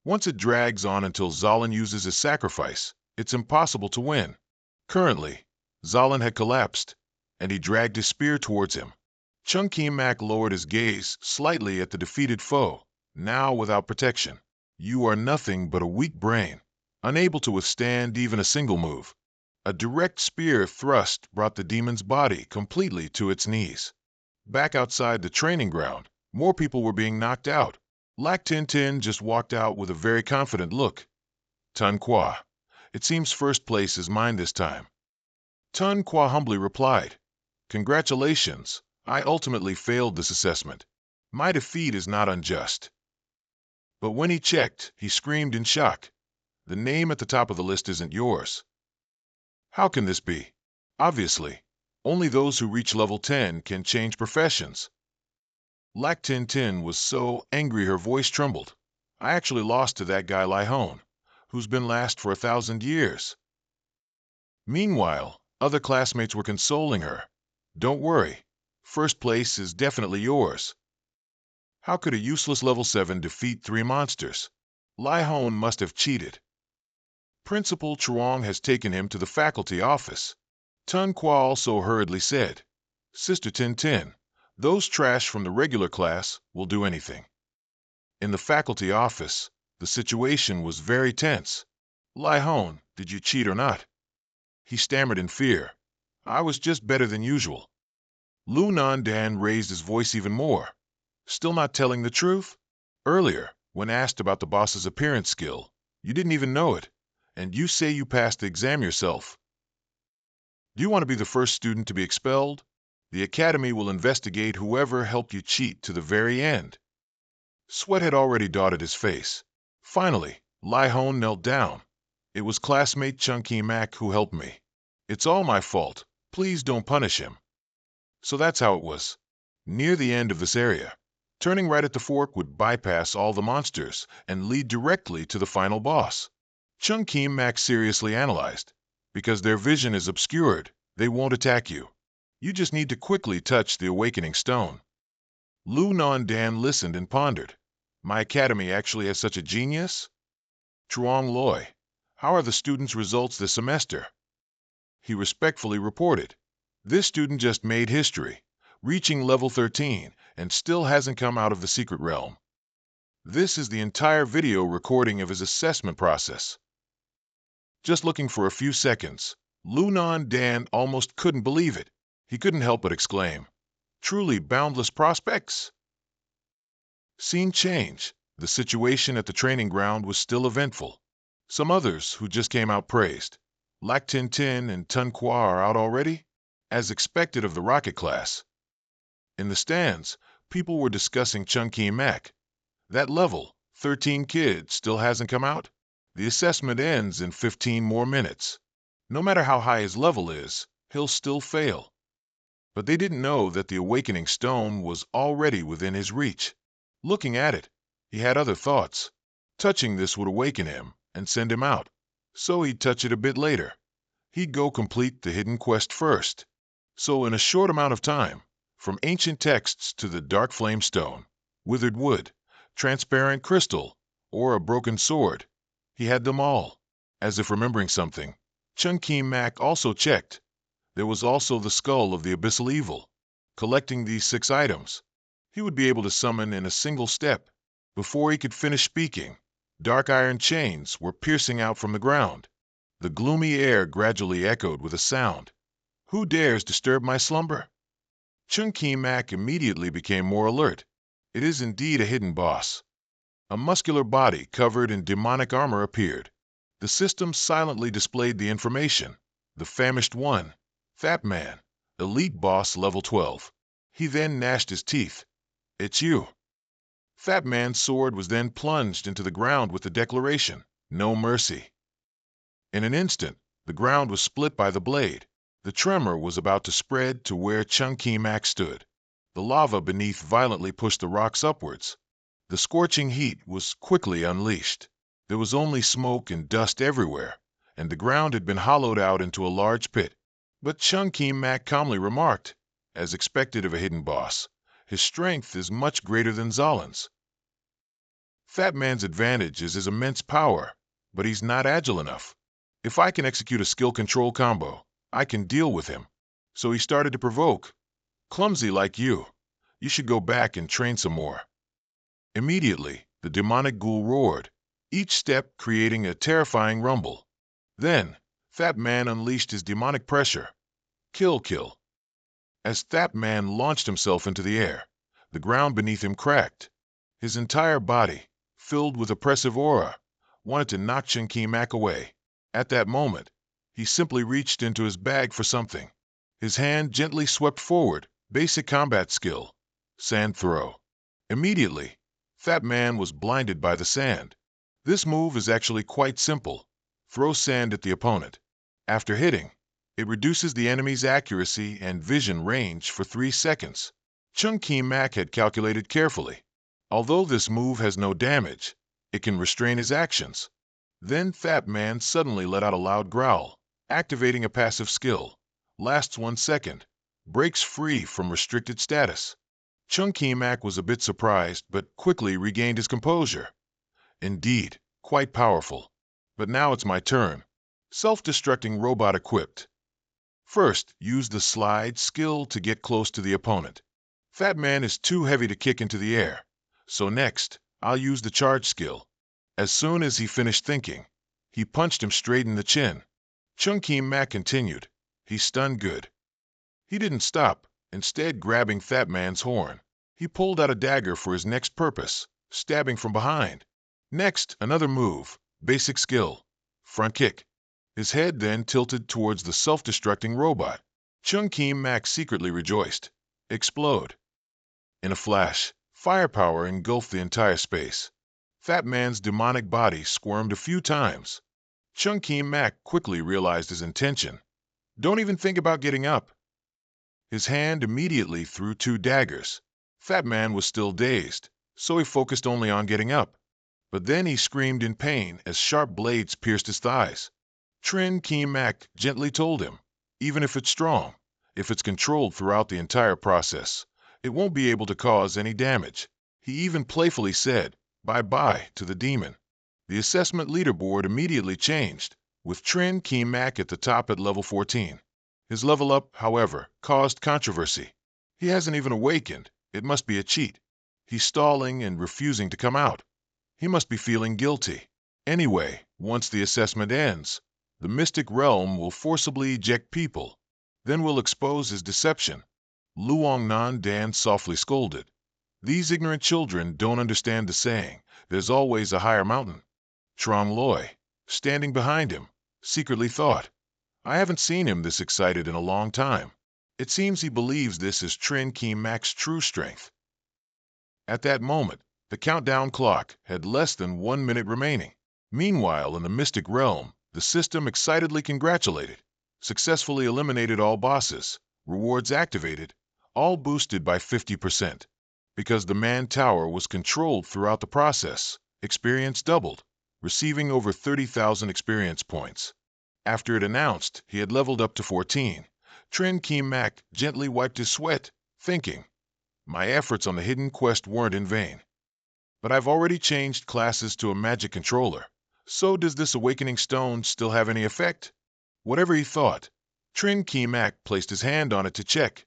Once it drags on until Zalin uses his sacrifice, it's impossible to win. Currently, Zalin had collapsed, and he dragged his spear towards him. Chunky Mac lowered his gaze slightly at the defeated foe, now without protection. You are nothing but a weak brain, unable to withstand even a single move. A direct spear thrust brought the demon's body completely to its knees. Back outside the training ground, more people were being knocked out. Lac Tintin just walked out with a very confident look. Tun Qua, it seems first place is mine this time. Tun Qua humbly replied, Congratulations, I ultimately failed this assessment. My defeat is not unjust. But when he checked, he screamed in shock. The name at the top of the list isn't yours. How can this be? Obviously, only those who reach level 10 can change professions. Lac Tintin was so angry her voice trembled. I actually lost to that guy Lai Hon, who's been last for 1,000 years. Meanwhile, other classmates were consoling her. Don't worry, first place is definitely yours. How could a useless level 7 defeat 3 monsters? Lai Hon must have cheated. Principal Chuang has taken him to the faculty office. Tun Qua also hurriedly said, Sister Tintin, those trash from the regular class will do anything. In the faculty office, the situation was very tense. Lai Hon, did you cheat or not? He stammered in fear. I was just better than usual. Lu Nandan raised his voice even more. Still not telling the truth? Earlier, when asked about the boss's appearance skill, you didn't even know it, and you say you passed the exam yourself. Do you want to be the first student to be expelled? The academy will investigate whoever helped you cheat to the very end. Sweat had already dotted his face. Finally, Lai Hon knelt down. It was classmate Chunky Mac who helped me. It's all my fault. Please don't punish him. So that's how it was. Near the end of this area, turning right at the fork would bypass all the monsters and lead directly to the final boss. Chunky Mac seriously analyzed. Because their vision is obscured, they won't attack you. You just need to quickly touch the awakening stone. Lu Nandan listened and pondered. My academy actually has such a genius? Truong Loy, how are the students' results this semester? He respectfully reported. This student just made history, reaching level 13, and still hasn't come out of the secret realm. This is the entire video recording of his assessment process. Just looking for a few seconds, Lu Nandan almost couldn't believe it. He couldn't help but exclaim, Truly boundless prospects? Scene change. The situation at the training ground was still eventful. Some others who just came out praised. Lac Tintin and Tun Qua are out already? As expected of the rocket class. In the stands, people were discussing Chunky Mac. That level, 13 kid, still hasn't come out? The assessment ends in 15 more minutes. No matter how high his level is, he'll still fail. But they didn't know that the awakening stone was already within his reach. Looking at it, he had other thoughts. Touching this would awaken him and send him out. So he'd touch it a bit later. He'd go complete the hidden quest first. So in a short amount of time, from ancient texts to the dark flame stone, withered wood, transparent crystal, or a broken sword, he had them all. As if remembering something, Chunky Mac also checked. There was also the skull of the abyssal evil. Collecting these 6 items, he would be able to summon in a single step. Before he could finish speaking, dark iron chains were piercing out from the ground. The gloomy air gradually echoed with a sound. Who dares disturb my slumber? Chunky Mac immediately became more alert. It is indeed a hidden boss. A muscular body covered in demonic armor appeared. The system silently displayed the information. The famished one, Fat Man, elite boss level 12. He then gnashed his teeth. It's you. Fat Man's sword was then plunged into the ground with the declaration, No mercy. In an instant, the ground was split by the blade. The tremor was about to spread to where Chunky Mac stood. The lava beneath violently pushed the rocks upwards. The scorching heat was quickly unleashed. There was only smoke and dust everywhere, and the ground had been hollowed out into a large pit. But Chung Ki Mak calmly remarked, as expected of a hidden boss, his strength is much greater than Zalin's. Fat Man's advantage is his immense power, but he's not agile enough. If I can execute a skill control combo, I can deal with him. So he started to provoke. Clumsy like you. You should go back and train some more. Immediately, the demonic ghoul roared, each step creating a terrifying rumble. Then, Fat Man unleashed his demonic pressure. Kill, kill. As Fat Man launched himself into the air, the ground beneath him cracked. His entire body, filled with oppressive aura, wanted to knock Chung Ki Mak away. At that moment, he simply reached into his bag for something. His hand gently swept forward, basic combat skill, sand throw. Immediately, Fat Man was blinded by the sand. This move is actually quite simple. Throw sand at the opponent. After hitting, it reduces the enemy's accuracy and vision range for 3 seconds. Chung Ki Mak had calculated carefully. Although this move has no damage, it can restrain his actions. Then Fat Man suddenly let out a loud growl, activating a passive skill. Lasts 1 second. Breaks free from restricted status. Chung Ki Mak was a bit surprised, but quickly regained his composure. Indeed, quite powerful. But now it's my turn. Self-destructing robot equipped. First, use the slide skill to get close to the opponent. Fat Man is too heavy to kick into the air. So next, I'll use the charge skill. As soon as he finished thinking, he punched him straight in the chin. Chung Ki Mak continued. He stunned good. He didn't stop, instead grabbing Fat Man's horn. He pulled out a dagger for his next purpose, stabbing from behind. Next, another move, basic skill, front kick. His head then tilted towards the self-destructing robot. Chung Ki Mak secretly rejoiced. Explode. In a flash, firepower engulfed the entire space. Fat Man's demonic body squirmed a few times. Chung Ki Mak quickly realized his intention. Don't even think about getting up. His hand immediately threw 2 daggers. Fat Man was still dazed, so he focused only on getting up. But then he screamed in pain as sharp blades pierced his thighs. Chung Ki Mak gently told him, even if it's strong, if it's controlled throughout the entire process, it won't be able to cause any damage. He even playfully said, bye-bye to the demon. The assessment leaderboard immediately changed, with Chung Ki Mak at the top at level 14. His level up, however, caused controversy. He hasn't even awakened. It must be a cheat. He's stalling and refusing to come out. He must be feeling guilty. Anyway, once the assessment ends, the mystic realm will forcibly eject people. Then we'll expose his deception. Luong Nan Dan softly scolded. These ignorant children don't understand the saying, there's always a higher mountain. Trong Loi, standing behind him, secretly thought, I haven't seen him this excited in a long time. It seems he believes this is Chung Ki Mak's true strength. At that moment, the countdown clock had less than 1 minute remaining. Meanwhile, in the mystic realm, the system excitedly congratulated. Successfully eliminated all bosses. Rewards activated, all boosted by 50%. Because the man tower was controlled throughout the process, experience doubled, receiving over 30,000 experience points. After it announced he had leveled up to 14, Chung Ki Mak gently wiped his sweat, thinking, my efforts on the hidden quest weren't in vain. But I've already changed classes to a magic controller, so does this awakening stone still have any effect? Whatever he thought, Chung Ki Mak placed his hand on it to check.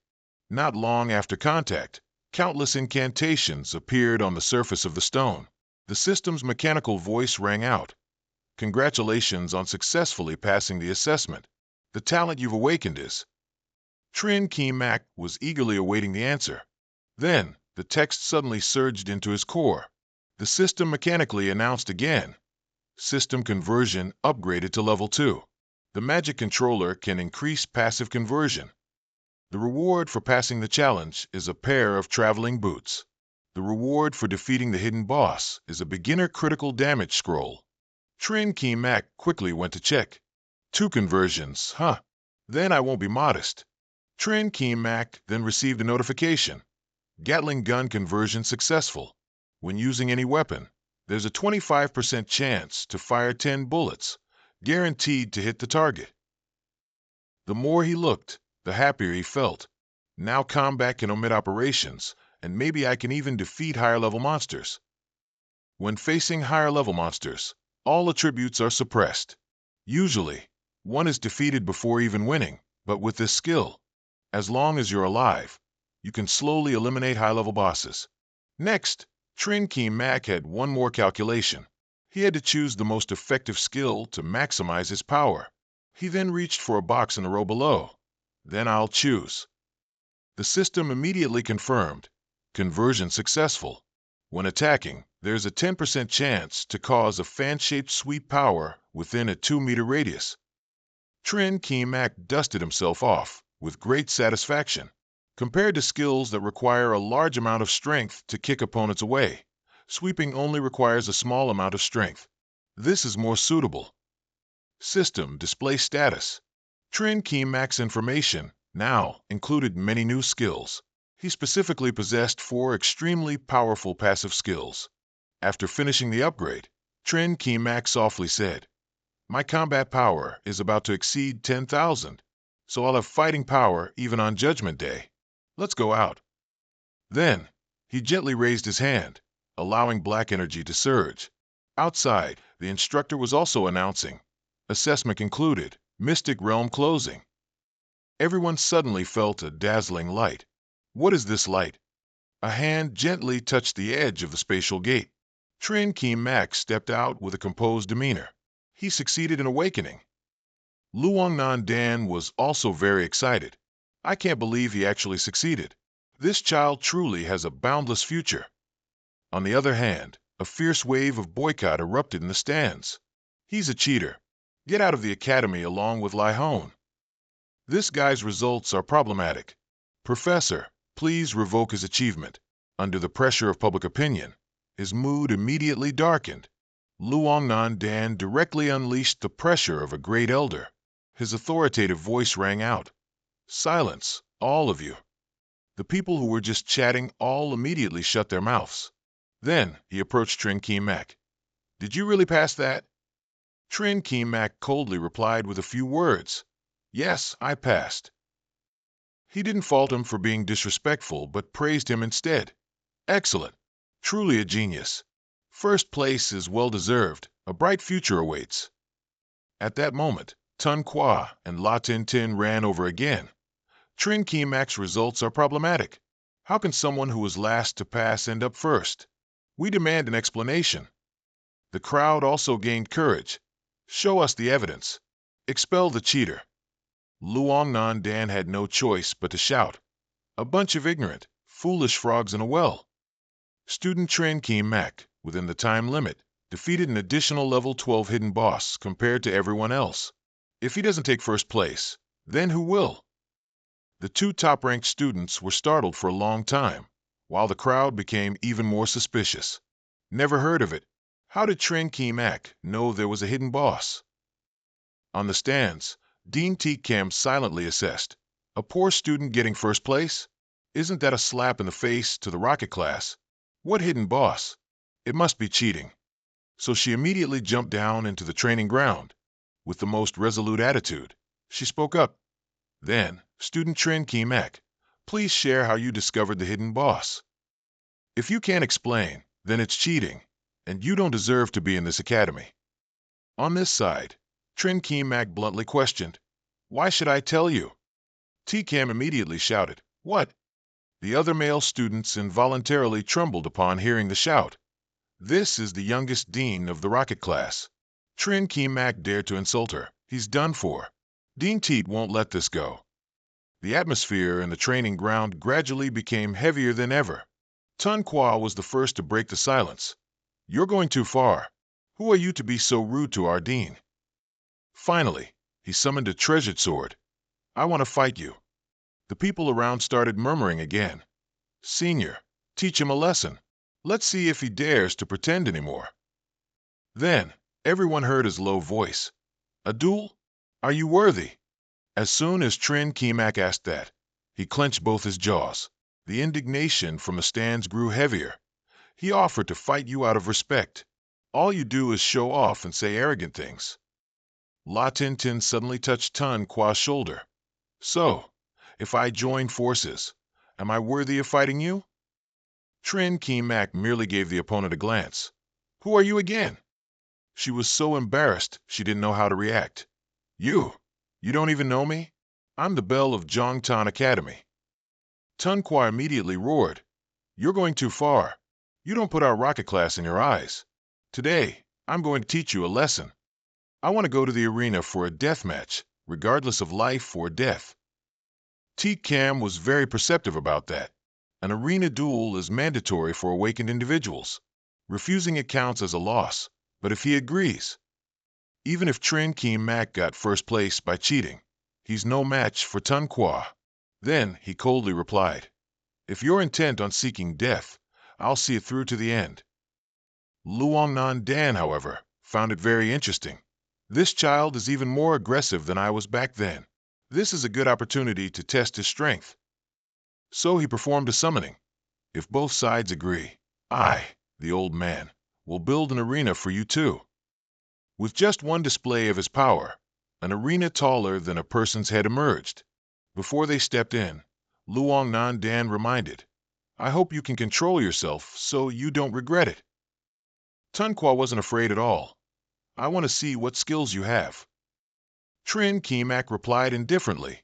Not long after contact, countless incantations appeared on the surface of the stone. The system's mechanical voice rang out. Congratulations on successfully passing the assessment. The talent you've awakened is... Chung Ki Mak was eagerly awaiting the answer. Then, the text suddenly surged into his core. The system mechanically announced again. System conversion upgraded to level 2. The magic controller can increase passive conversion. The reward for passing the challenge is a pair of traveling boots. The reward for defeating the hidden boss is a beginner critical damage scroll. Chung Ki Mak quickly went to check. 2 conversions, huh? Then I won't be modest. Chung Ki Mak then received a notification. Gatling gun conversion successful. When using any weapon, there's a 25% chance to fire 10 bullets, guaranteed to hit the target. The more he looked, the happier he felt. Now combat can omit operations, and maybe I can even defeat higher-level monsters. When facing higher-level monsters, all attributes are suppressed. Usually, one is defeated before even winning, but with this skill, as long as you're alive, you can slowly eliminate high-level bosses. Next, Trin Keem Mac had one more calculation. He had to choose the most effective skill to maximize his power. He then reached for a box in the row below. Then I'll choose. The system immediately confirmed. Conversion successful. When attacking, there's a 10% chance to cause a fan-shaped sweep power within a 2-meter radius. Trin Keem Mac dusted himself off with great satisfaction. Compared to skills that require a large amount of strength to kick opponents away, sweeping only requires a small amount of strength. This is more suitable. System display status. Trin Keem Mac's information now included many new skills. He specifically possessed 4 extremely powerful passive skills. After finishing the upgrade, Trin Keem Mac softly said, "My combat power is about to exceed 10,000, so I'll have fighting power even on Judgment Day. Let's go out." Then, he gently raised his hand, allowing black energy to surge. Outside, the instructor was also announcing, "Assessment concluded, Mystic Realm closing." Everyone suddenly felt a dazzling light. What is this light? A hand gently touched the edge of the spatial gate. Trin Keem Mac stepped out with a composed demeanor. He succeeded in awakening. Luongnan Dan was also very excited. I can't believe he actually succeeded. This child truly has a boundless future. On the other hand, a fierce wave of boycott erupted in the stands. He's a cheater. Get out of the academy along with Lai Hone. This guy's results are problematic. Professor, please revoke his achievement. Under the pressure of public opinion, his mood immediately darkened. Luongnan Dan directly unleashed the pressure of a great elder. His authoritative voice rang out. "Silence, all of you." The people who were just chatting all immediately shut their mouths. Then he approached Trin Keem Mac. "Did you really pass that?" Trin Keem Mac coldly replied with a few words. "Yes, I passed." He didn't fault him for being disrespectful, but praised him instead. "Excellent. Truly a genius. First place is well-deserved. A bright future awaits." At that moment, Tun Qua and La Tin Tin ran over again. Trin Keem Mac's results are problematic. How can someone who was last to pass end up first? We demand an explanation. The crowd also gained courage. Show us the evidence. Expel the cheater. Luongnan Dan had no choice but to shout. A bunch of ignorant, foolish frogs in a well. Student Trin Keem Mac, within the time limit, defeated an additional level 12 hidden boss compared to everyone else. If he doesn't take first place, then who will? The 2 top-ranked students were startled for a long time, while the crowd became even more suspicious. Never heard of it. How did Trin Keem Mac know there was a hidden boss? On the stands, Dean Teekam silently assessed. A poor student getting first place? Isn't that a slap in the face to the rocket class? What hidden boss? It must be cheating. So she immediately jumped down into the training ground. With the most resolute attitude, she spoke up. Then, student Trin Keem Mac, please share how you discovered the hidden boss. If you can't explain, then it's cheating, and you don't deserve to be in this academy. On this side, Trin Keem Mac bluntly questioned, "Why should I tell you?" Teekam immediately shouted, "What?" The other male students involuntarily trembled upon hearing the shout. This is the youngest dean of the rocket class. Trin Keem Mac dared to insult her. He's done for. Dean Teet won't let this go. The atmosphere in the training ground gradually became heavier than ever. Tun Qua was the first to break the silence. "You're going too far. Who are you to be so rude to our dean?" Finally, he summoned a treasured sword. "I want to fight you." The people around started murmuring again. "Senior, teach him a lesson. Let's see if he dares to pretend anymore." Then, everyone heard his low voice. "A duel? Are you worthy?" As soon as Trin Keem Mac asked that, he clenched both his jaws. The indignation from the stands grew heavier. He offered to fight you out of respect. All you do is show off and say arrogant things. La Tin Tin suddenly touched Tun Qua's shoulder. So, if I join forces, am I worthy of fighting you? Trin Mak merely gave the opponent a glance. Who are you again? She was so embarrassed she didn't know how to react. You? You don't even know me? I'm the belle of Zhongtan Academy. Tun Kwa immediately roared. You're going too far. You don't put our rocket class in your eyes. Today, I'm going to teach you a lesson. I want to go to the arena for a death match, regardless of life or death. Cam was very perceptive about that. An arena duel is mandatory for awakened individuals. Refusing it counts as a loss, but if he agrees, even if Trin Mak got first place by cheating, he's no match for Tun Kwa. Then he coldly replied, if you're intent on seeking death, I'll see it through to the end. Luongnan Dan, however, found it very interesting. This child is even more aggressive than I was back then. This is a good opportunity to test his strength. So he performed a summoning. If both sides agree, I, the old man, will build an arena for you too. With just one display of his power, an arena taller than a person's head emerged. Before they stepped in, Luongnan Dan reminded, I hope you can control yourself so you don't regret it. Tun Kwa wasn't afraid at all. I want to see what skills you have. Trin Mak replied indifferently.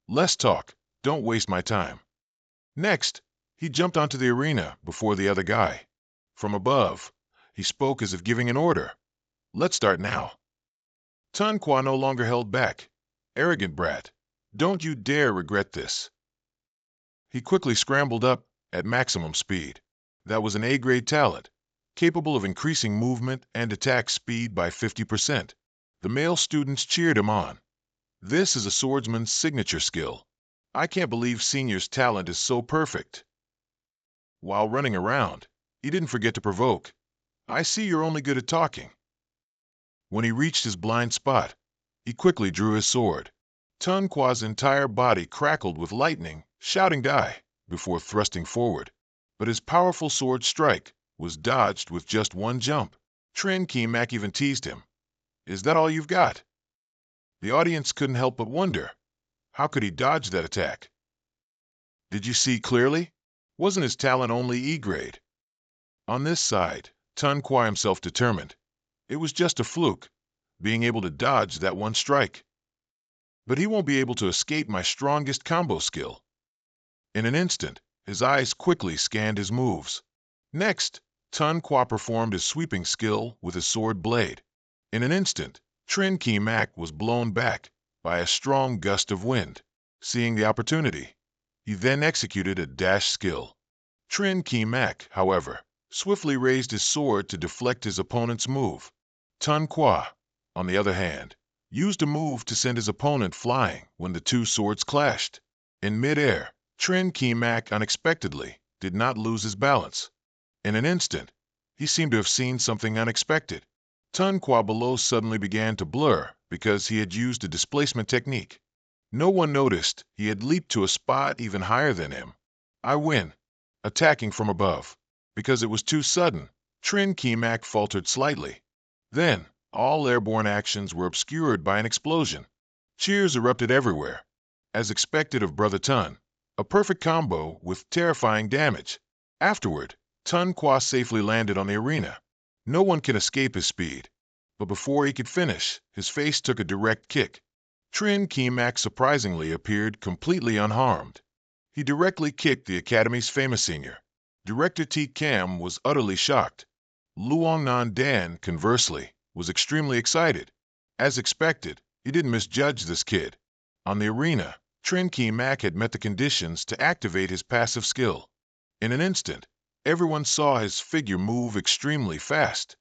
Less talk, don't waste my time. Next, he jumped onto the arena before the other guy. From above, he spoke as if giving an order. Let's start now. Tun Kwa no longer held back. Arrogant brat, don't you dare regret this. He quickly scrambled up at maximum speed. That was an A-grade talent, capable of increasing movement and attack speed by 50%. The male students cheered him on. This is a swordsman's signature skill. I can't believe Senior's talent is so perfect. While running around, he didn't forget to provoke. I see you're only good at talking. When he reached his blind spot, he quickly drew his sword. Tun Kwa's entire body crackled with lightning, shouting die, before thrusting forward. But his powerful sword strike was dodged with just one jump. Trin Mak even teased him. Is that all you've got? The audience couldn't help but wonder. How could he dodge that attack? Did you see clearly? Wasn't his talent only E-grade? On this side, Tun Kwa himself determined. It was just a fluke, being able to dodge that one strike. But he won't be able to escape my strongest combo skill. In an instant, his eyes quickly scanned his moves. Next, Tun Kwa performed his sweeping skill with his sword blade. In an instant, Trin Mak was blown back by a strong gust of wind. Seeing the opportunity, he then executed a dash skill. Trin Mak, however, swiftly raised his sword to deflect his opponent's move. Tun Kwa, on the other hand, used a move to send his opponent flying when the two swords clashed. In midair, Trin Mak unexpectedly did not lose his balance. In an instant, he seemed to have seen something unexpected. Tun Kwa below suddenly began to blur because he had used a displacement technique. No one noticed he had leaped to a spot even higher than him. I win, attacking from above. Because it was too sudden, Trin Mak faltered slightly. Then, all airborne actions were obscured by an explosion. Cheers erupted everywhere. As expected of Brother Tun, a perfect combo with terrifying damage. Afterward, Tun Kwa safely landed on the arena. No one can escape his speed. But before he could finish, his face took a direct kick. Trin Mak surprisingly appeared completely unharmed. He directly kicked the Academy's famous senior. Director Cam was utterly shocked. Luongnan Dan, conversely, was extremely excited. As expected, he didn't misjudge this kid. On the arena, Trin Mak had met the conditions to activate his passive skill. In an instant, everyone saw his figure move extremely fast.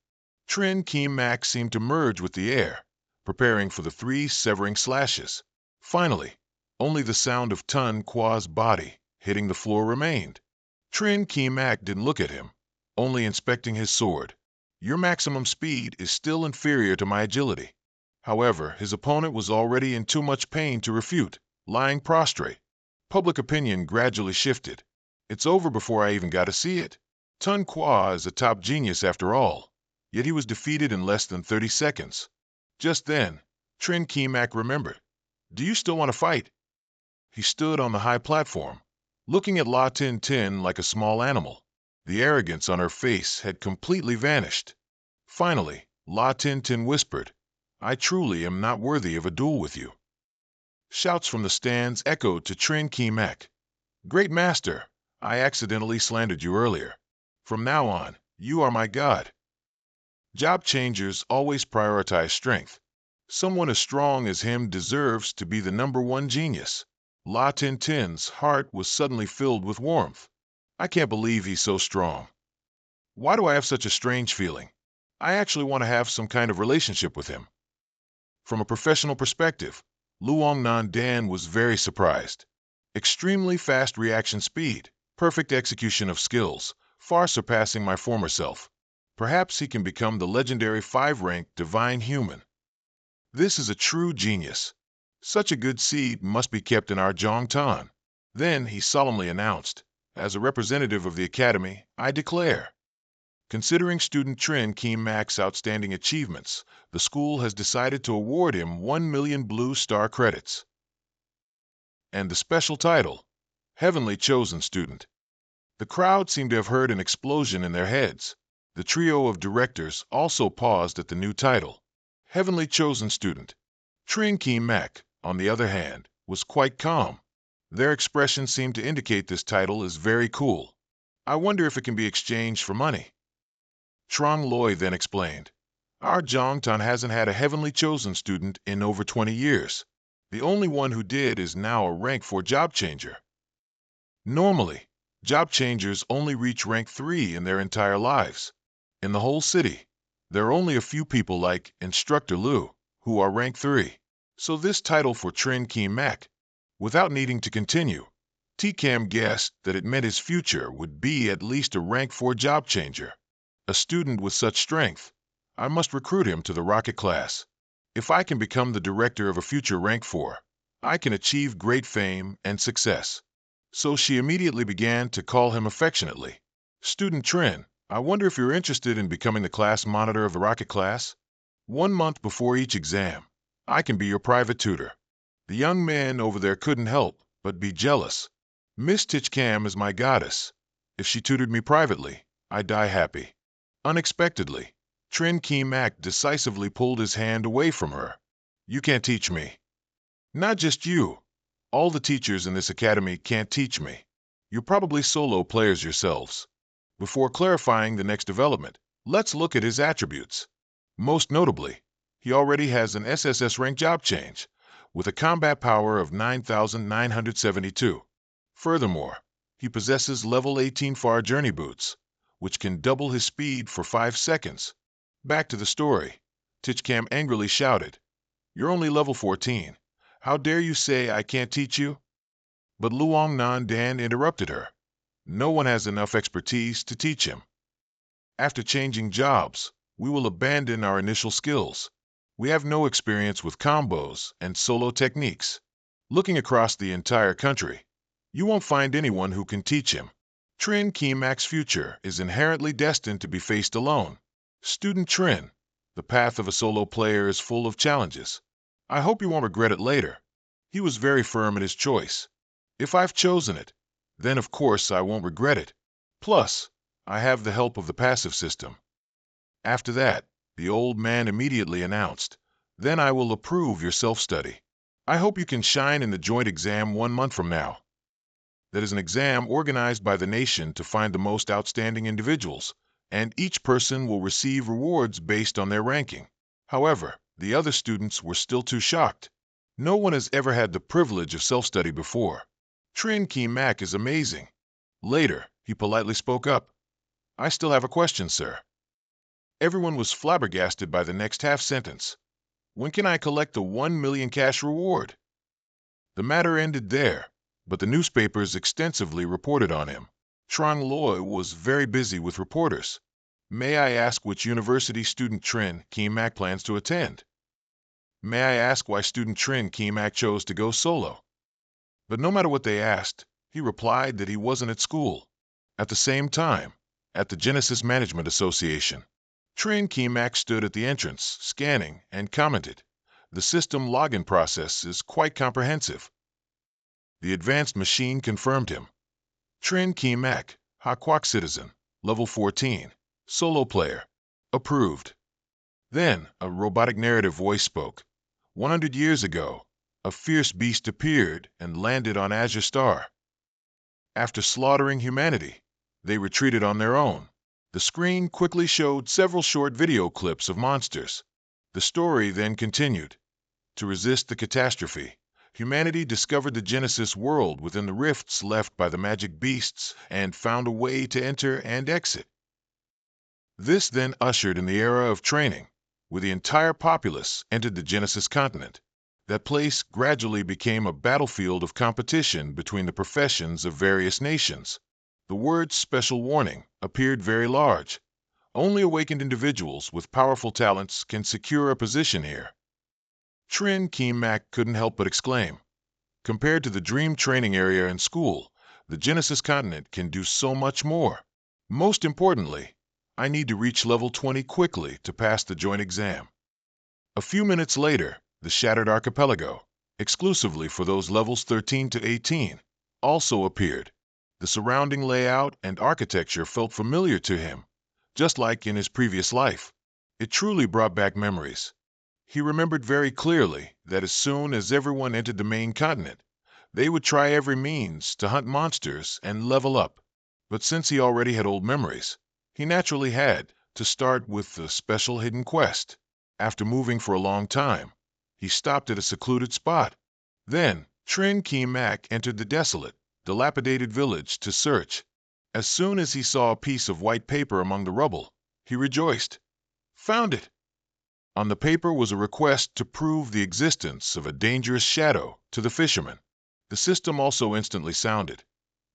Trin Mak seemed to merge with the air, preparing for the 3 severing slashes. Finally, only the sound of Tun Kwa's body hitting the floor remained. Trin Mak didn't look at him, only inspecting his sword. Your maximum speed is still inferior to my agility. However, his opponent was already in too much pain to refute, lying prostrate. Public opinion gradually shifted. It's over before I even got to see it. Tun Kwa is a top genius after all, yet he was defeated in less than 30 seconds. Just then, Trin Mak remembered. Do you still want to fight? He stood on the high platform, looking at La Tin Tin like a small animal. The arrogance on her face had completely vanished. Finally, La Tin Tin whispered, "I truly am not worthy of a duel with you." Shouts from the stands echoed to Trin Kemek. "Great master, I accidentally slandered you earlier. From now on, you are my god." Job changers always prioritize strength. Someone as strong as him deserves to be the #1 genius. La Tintin's heart was suddenly filled with warmth. I can't believe he's so strong. Why do I have such a strange feeling? I actually want to have some kind of relationship with him. From a professional perspective, Luong Nan Dan was very surprised. Extremely fast reaction speed, perfect execution of skills, far surpassing my former self. Perhaps he can become the legendary 5-rank divine human. This is a true genius. Such a good seed must be kept in our Zhongtan. Then he solemnly announced, "As a representative of the Academy, I declare." Considering student Trin Kemak's outstanding achievements, the school has decided to award him 1 million blue star credits. And the special title, Heavenly Chosen Student. The crowd seemed to have heard an explosion in their heads. The trio of directors also paused at the new title, Heavenly Chosen Student. Trin Kemak, on the other hand, was quite calm. Their expression seemed to indicate this title is very cool. I wonder if it can be exchanged for money. Trong Loi then explained, "Our Zhongtan hasn't had a heavenly chosen student in over 20 years. The only one who did is now a rank 4 job changer. Normally, job changers only reach rank 3 in their entire lives. In the whole city, there are only a few people like Instructor Lu, who are rank 3. So this title for Trin Kemak, without needing to continue, TCAM guessed that it meant his future would be at least a rank 4 job changer. A student with such strength, I must recruit him to the rocket class. If I can become the director of a future rank 4, I can achieve great fame and success." So she immediately began to call him affectionately, "Student Trin, I wonder if you're interested in becoming the class monitor of the rocket class? 1 month before each exam, I can be your private tutor." The young man over there couldn't help but be jealous. Miss Titchcam is my goddess. If she tutored me privately, I'd die happy. Unexpectedly, Trin Kemak decisively pulled his hand away from her. "You can't teach me." "Not just you. All the teachers in this academy can't teach me. You're probably solo players yourselves." Before clarifying the next development, let's look at his attributes. Most notably, he already has an SSS-Rank job change, with a combat power of 9,972. Furthermore, he possesses level 18 far journey boots, which can double his speed for 5 seconds. Back to the story. Titchcam angrily shouted, "You're only level 14. How dare you say I can't teach you?" But Luong Nan Dan interrupted her. "No one has enough expertise to teach him. After changing jobs, we will abandon our initial skills. We have no experience with combos and solo techniques. Looking across the entire country, you won't find anyone who can teach him. Trin Kemak's future is inherently destined to be faced alone. Student Trin, the path of a solo player is full of challenges. I hope you won't regret it later." He was very firm in his choice. "If I've chosen it, then of course I won't regret it. Plus, I have the help of the passive system." After that, the old man immediately announced, "Then I will approve your self-study. I hope you can shine in the joint exam 1 month from now. That is an exam organized by the nation to find the most outstanding individuals, and each person will receive rewards based on their ranking." However, the other students were still too shocked. No one has ever had the privilege of self-study before. Trin Kemak is amazing. Later, he politely spoke up, "I still have a question, sir." Everyone was flabbergasted by the next half sentence. "When can I collect the 1 million cash reward?" The matter ended there, but the newspapers extensively reported on him. Trong Loi was very busy with reporters. "May I ask which university student Trin Kemak plans to attend? May I ask why student Trin Kemak chose to go solo?" But no matter what they asked, he replied that he wasn't at school. At the same time, at the Genesis Management Association, Trin Kemak stood at the entrance, scanning, and commented, "The system login process is quite comprehensive." The advanced machine confirmed him. Trin Ki-Mak, Hakwak Citizen, Level 14, Solo Player. Approved. Then, a robotic narrative voice spoke. 100 years ago, a fierce beast appeared and landed on Azure Star. After slaughtering humanity, they retreated on their own. The screen quickly showed several short video clips of monsters. The story then continued. To resist the catastrophe, humanity discovered the Genesis world within the rifts left by the magic beasts and found a way to enter and exit. This then ushered in the era of training, where the entire populace entered the Genesis continent. That place gradually became a battlefield of competition between the professions of various nations. The word special warning appeared very large. Only awakened individuals with powerful talents can secure a position here. Trin Ki-Mak couldn't help but exclaim. Compared to the dream training area in school, the Genesis continent can do so much more. Most importantly, I need to reach level 20 quickly to pass the joint exam. A few minutes later, the Shattered Archipelago, exclusively for those levels 13 to 18, also appeared. The surrounding layout and architecture felt familiar to him, just like in his previous life. It truly brought back memories. He remembered very clearly that as soon as everyone entered the main continent, they would try every means to hunt monsters and level up. But since he already had old memories, he naturally had to start with the special hidden quest. After moving for a long time, he stopped at a secluded spot. Then, Trin Ki-Mak entered the desolate, dilapidated village to search. As soon as he saw a piece of white paper among the rubble, he rejoiced. Found it! On the paper was a request to prove the existence of a dangerous shadow to the fisherman. The system also instantly sounded.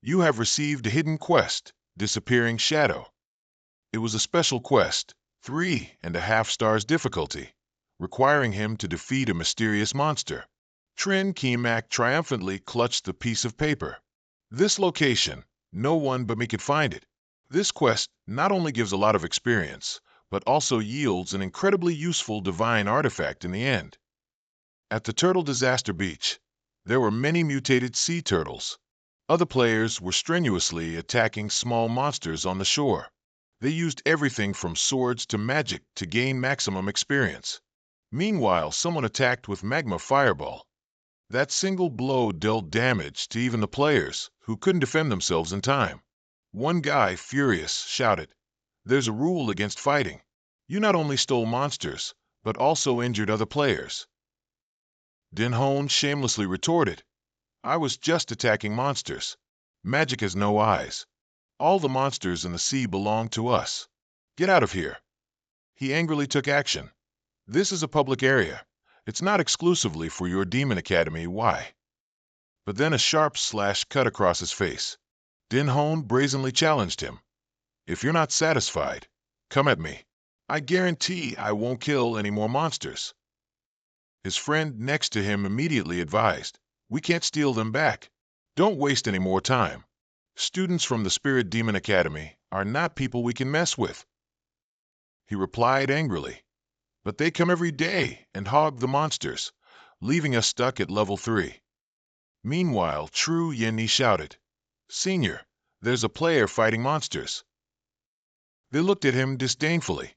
You have received a hidden quest, Disappearing Shadow. It was a special quest, 3.5 stars difficulty, requiring him to defeat a mysterious monster. Trin Ki-Mak triumphantly clutched the piece of paper. This location, no one but me could find it. This quest not only gives a lot of experience, but also yields an incredibly useful divine artifact in the end. At the Turtle Disaster Beach, there were many mutated sea turtles. Other players were strenuously attacking small monsters on the shore. They used everything from swords to magic to gain maximum experience. Meanwhile, someone attacked with Magma Fireball. That single blow dealt damage to even the players, who couldn't defend themselves in time. One guy, furious, shouted, "There's a rule against fighting. You not only stole monsters, but also injured other players." Din Hone shamelessly retorted, "I was just attacking monsters. Magic has no eyes. All the monsters in the sea belong to us. Get out of here." He angrily took action. "This is a public area. It's not exclusively for your Demon Academy, why?" But then a sharp slash cut across his face. Din Hone brazenly challenged him. "If you're not satisfied, come at me. I guarantee I won't kill any more monsters." His friend next to him immediately advised, "We can't steal them back. Don't waste any more time. Students from the Spirit Demon Academy are not people we can mess with." He replied angrily, "But they come every day and hog the monsters, leaving us stuck at level 3. Meanwhile, True Yenni shouted, "Senior, there's a player fighting monsters." They looked at him disdainfully.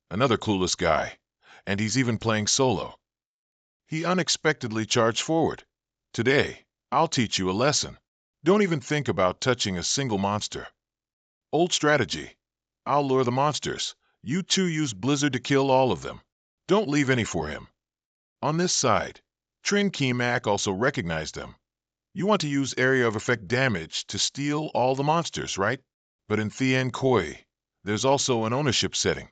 Another clueless guy, and he's even playing solo. He unexpectedly charged forward. "Today, I'll teach you a lesson. Don't even think about touching a single monster. Old strategy. I'll lure the monsters. You two use Blizzard to kill all of them. Don't leave any for him." On this side, Trin Ki-Mak also recognized them. "You want to use area of effect damage to steal all the monsters, right? But in Thien Koi, there's also an ownership setting.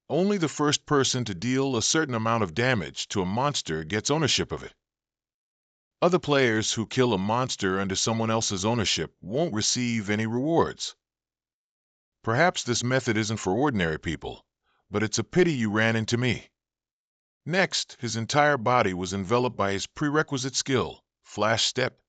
Only the first person to deal a certain amount of damage to a monster gets ownership of it. Other players who kill a monster under someone else's ownership won't receive any rewards. Perhaps this method isn't for ordinary people, but it's a pity you ran into me." Next, his entire body was enveloped by his prerequisite skill, Flash Step.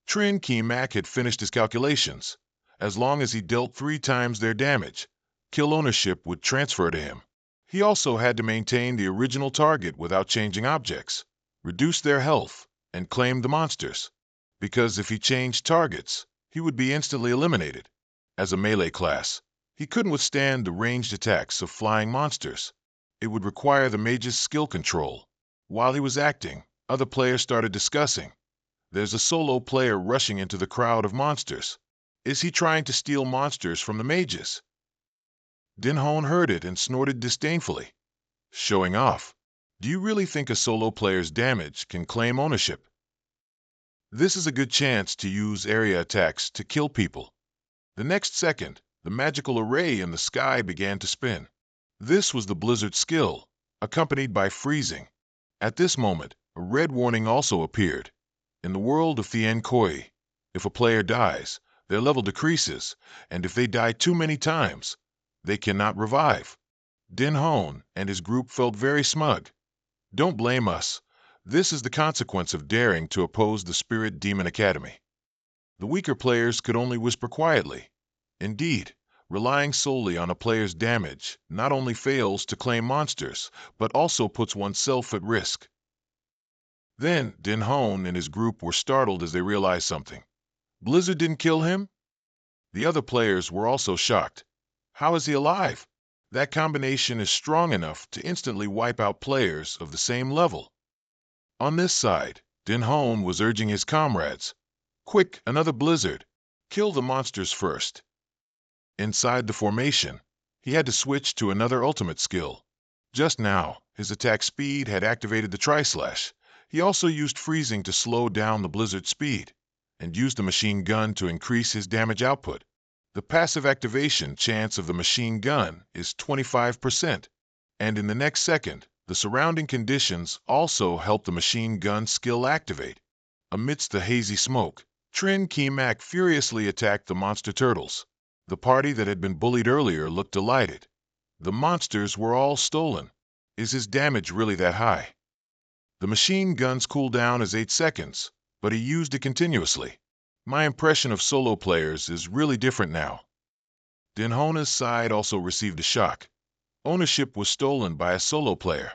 Trin Ki-Mak had finished his calculations. As long as he dealt 3 times their damage, kill ownership would transfer to him. He also had to maintain the original target without changing objects, reduce their health, and claim the monsters. because if he changed targets, he would be instantly eliminated. As a melee class, he couldn't withstand the ranged attacks of flying monsters. It would require the mage's skill control. While he was acting, other players started discussing. There's a solo player rushing into the crowd of monsters. Is he trying to steal monsters from the mages? Dinhone heard it and snorted disdainfully. Showing off. Do you really think a solo player's damage can claim ownership? This is a good chance to use area attacks to kill people. The next second, the magical array in the sky began to spin. This was the blizzard skill, accompanied by freezing. At this moment, a red warning also appeared. In the world of Thien Koi, if a player dies, their level decreases, and if they die too many times, they cannot revive. Dinhone and his group felt very smug. Don't blame us. This is the consequence of daring to oppose the Spirit Demon Academy. The weaker players could only whisper quietly. Indeed, relying solely on a player's damage not only fails to claim monsters, but also puts oneself at risk. Then, Dinhone and his group were startled as they realized something. Blizzard didn't kill him? The other players were also shocked. How is he alive? That combination is strong enough to instantly wipe out players of the same level. On this side, Dinhone was urging his comrades. Quick, another blizzard. Kill the monsters first. Inside the formation, he had to switch to another ultimate skill. Just now, his attack speed had activated the Tri-Slash. He also used freezing to slow down the blizzard speed, and used the machine gun to increase his damage output. The passive activation chance of the machine gun is 25%, and in the next second, the surrounding conditions also help the machine gun skill activate. Amidst the hazy smoke, Trin Kimak furiously attacked the monster turtles. The party that had been bullied earlier looked delighted. The monsters were all stolen. Is his damage really that high? The machine gun's cooldown is 8 seconds, but he used it continuously. My impression of solo players is really different now. Dinhone's side also received a shock. Ownership was stolen by a solo player.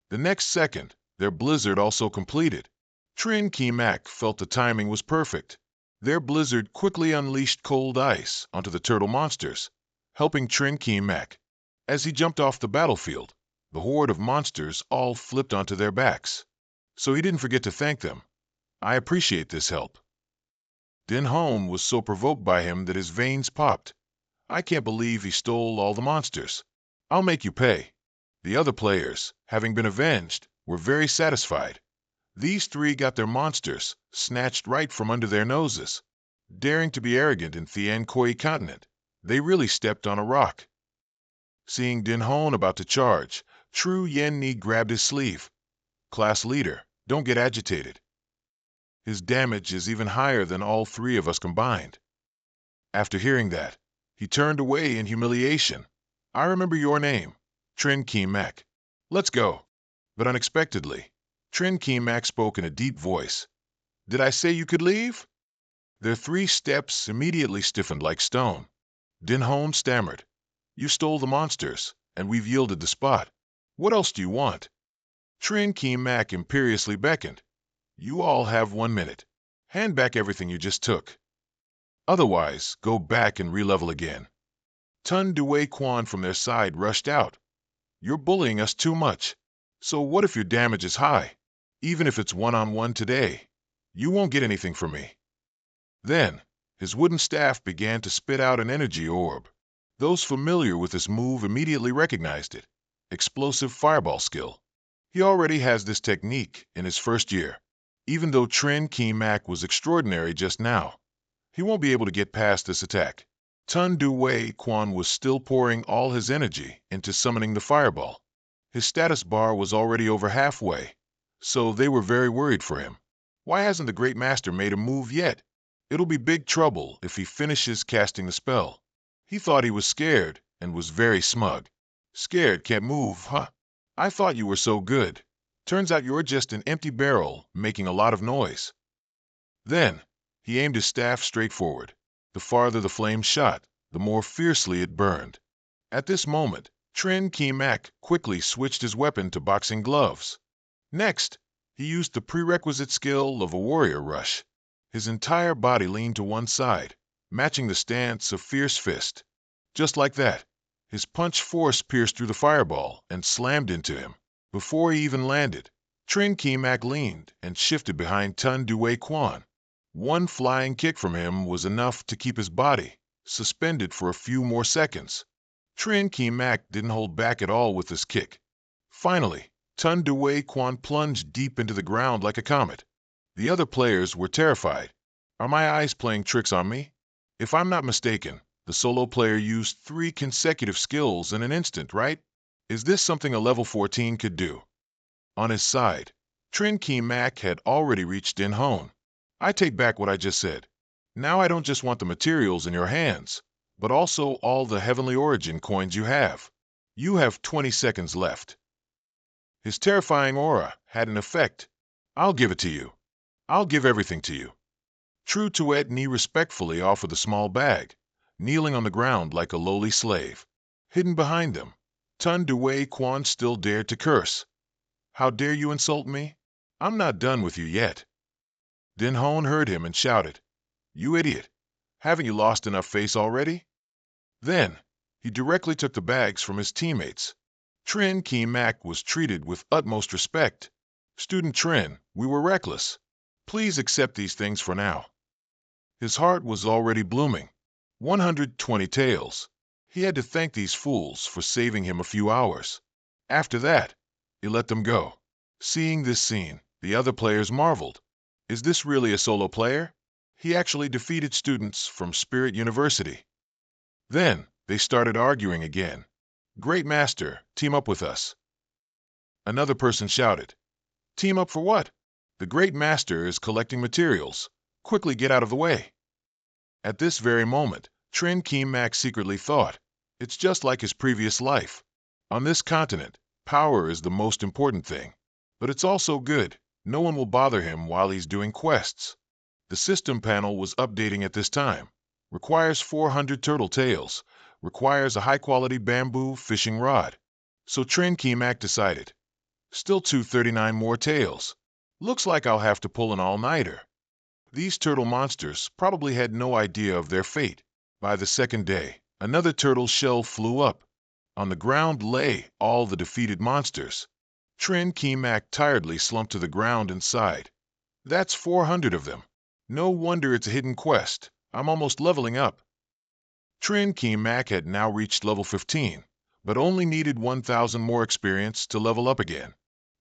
The next second, their blizzard also completed. Trin Kimak felt the timing was perfect. Their blizzard quickly unleashed cold ice onto the turtle monsters, helping Trin Kimak. As he jumped off the battlefield, the horde of monsters all flipped onto their backs. So he didn't forget to thank them. I appreciate this help. Dinhone was so provoked by him that his veins popped. I can't believe he stole all the monsters. I'll make you pay. The other players, having been avenged, were very satisfied. These three got their monsters snatched right from under their noses. Daring to be arrogant in Thien Koi continent, they really stepped on a rock. Seeing Dinhone about to charge, Tru Yen-Ni grabbed his sleeve. Class leader, don't get agitated. His damage is even higher than all three of us combined. After hearing that, he turned away in humiliation. I remember your name, Trin Kimak. Let's go. But unexpectedly, Trin Kimak spoke in a deep voice. Did I say you could leave? Their 3 steps immediately stiffened like stone. Dinhone stammered. You stole the monsters, and we've yielded the spot. What else do you want? Trin Kimak imperiously beckoned. You all have 1 minute. Hand back everything you just took. Otherwise, go back and re-level again. Tun Due Quan from their side rushed out. You're bullying us too much. So what if your damage is high? Even if it's 1-on-1 today, you won't get anything from me. Then, his wooden staff began to spit out an energy orb. Those familiar with this move immediately recognized it. Explosive fireball skill. He already has this technique in his first year. Even though Trin Kimak was extraordinary just now, he won't be able to get past this attack. Tun Due Quan was still pouring all his energy into summoning the fireball. His status bar was already over halfway, so they were very worried for him. Why hasn't the Great Master made a move yet? It'll be big trouble if he finishes casting the spell. He thought he was scared and was very smug. Scared can't move, huh? I thought you were so good. Turns out you're just an empty barrel making a lot of noise. Then, he aimed his staff straight forward. The farther the flame shot, the more fiercely it burned. At this moment, Trin Kimak quickly switched his weapon to boxing gloves. Next, he used the prerequisite skill of a warrior rush. His entire body leaned to one side, matching the stance of fierce fist. Just like that, his punch force pierced through the fireball and slammed into him. Before he even landed, Trin Kimak leaned and shifted behind Tun Due Quan. One flying kick from him was enough to keep his body suspended for a few more seconds. Trin Kimak didn't hold back at all with this kick. Finally, Tun Due Quan plunged deep into the ground like a comet. The other players were terrified. Are my eyes playing tricks on me? If I'm not mistaken, the solo player used 3 consecutive skills in an instant, right? Is this something a level 14 could do? On his side, Trin Kimak had already reached Din Hone. I take back what I just said. Now I don't just want the materials in your hands, but also all the Heavenly Origin coins you have. You have 20 seconds left. His terrifying aura had an effect. I'll give it to you. I'll give everything to you. True Tuet Ni respectfully offered the small bag, kneeling on the ground like a lowly slave. Hidden behind them, Tun Due Quan still dared to curse. How dare you insult me? I'm not done with you yet. Din Hone heard him and shouted, You idiot! Haven't you lost enough face already? Then, he directly took the bags from his teammates. Trin Kimak was treated with utmost respect. Student Trin, we were reckless. Please accept these things for now. His heart was already blooming. 120 taels. He had to thank these fools for saving him a few hours. After that, he let them go. Seeing this scene, the other players marveled. Is this really a solo player? He actually defeated students from Spirit University. Then, they started arguing again. Great Master, team up with us. Another person shouted, Team up for what? The Great Master is collecting materials. Quickly get out of the way. At this very moment, Trin Kimak secretly thought, it's just like his previous life. On this continent, power is the most important thing. But it's also good. No one will bother him while he's doing quests. The system panel was updating at this time. Requires 400 turtle tails. Requires a high-quality bamboo fishing rod. So Trin Kimak decided, still 239 more tails. Looks like I'll have to pull an all-nighter. These turtle monsters probably had no idea of their fate. By the second day, another turtle shell flew up. On the ground lay all the defeated monsters. Trin Kimak tiredly slumped to the ground and sighed. That's 400 of them. No wonder it's a hidden quest. I'm almost leveling up. Trin Kimak had now reached level 15, but only needed 1,000 more experience to level up again.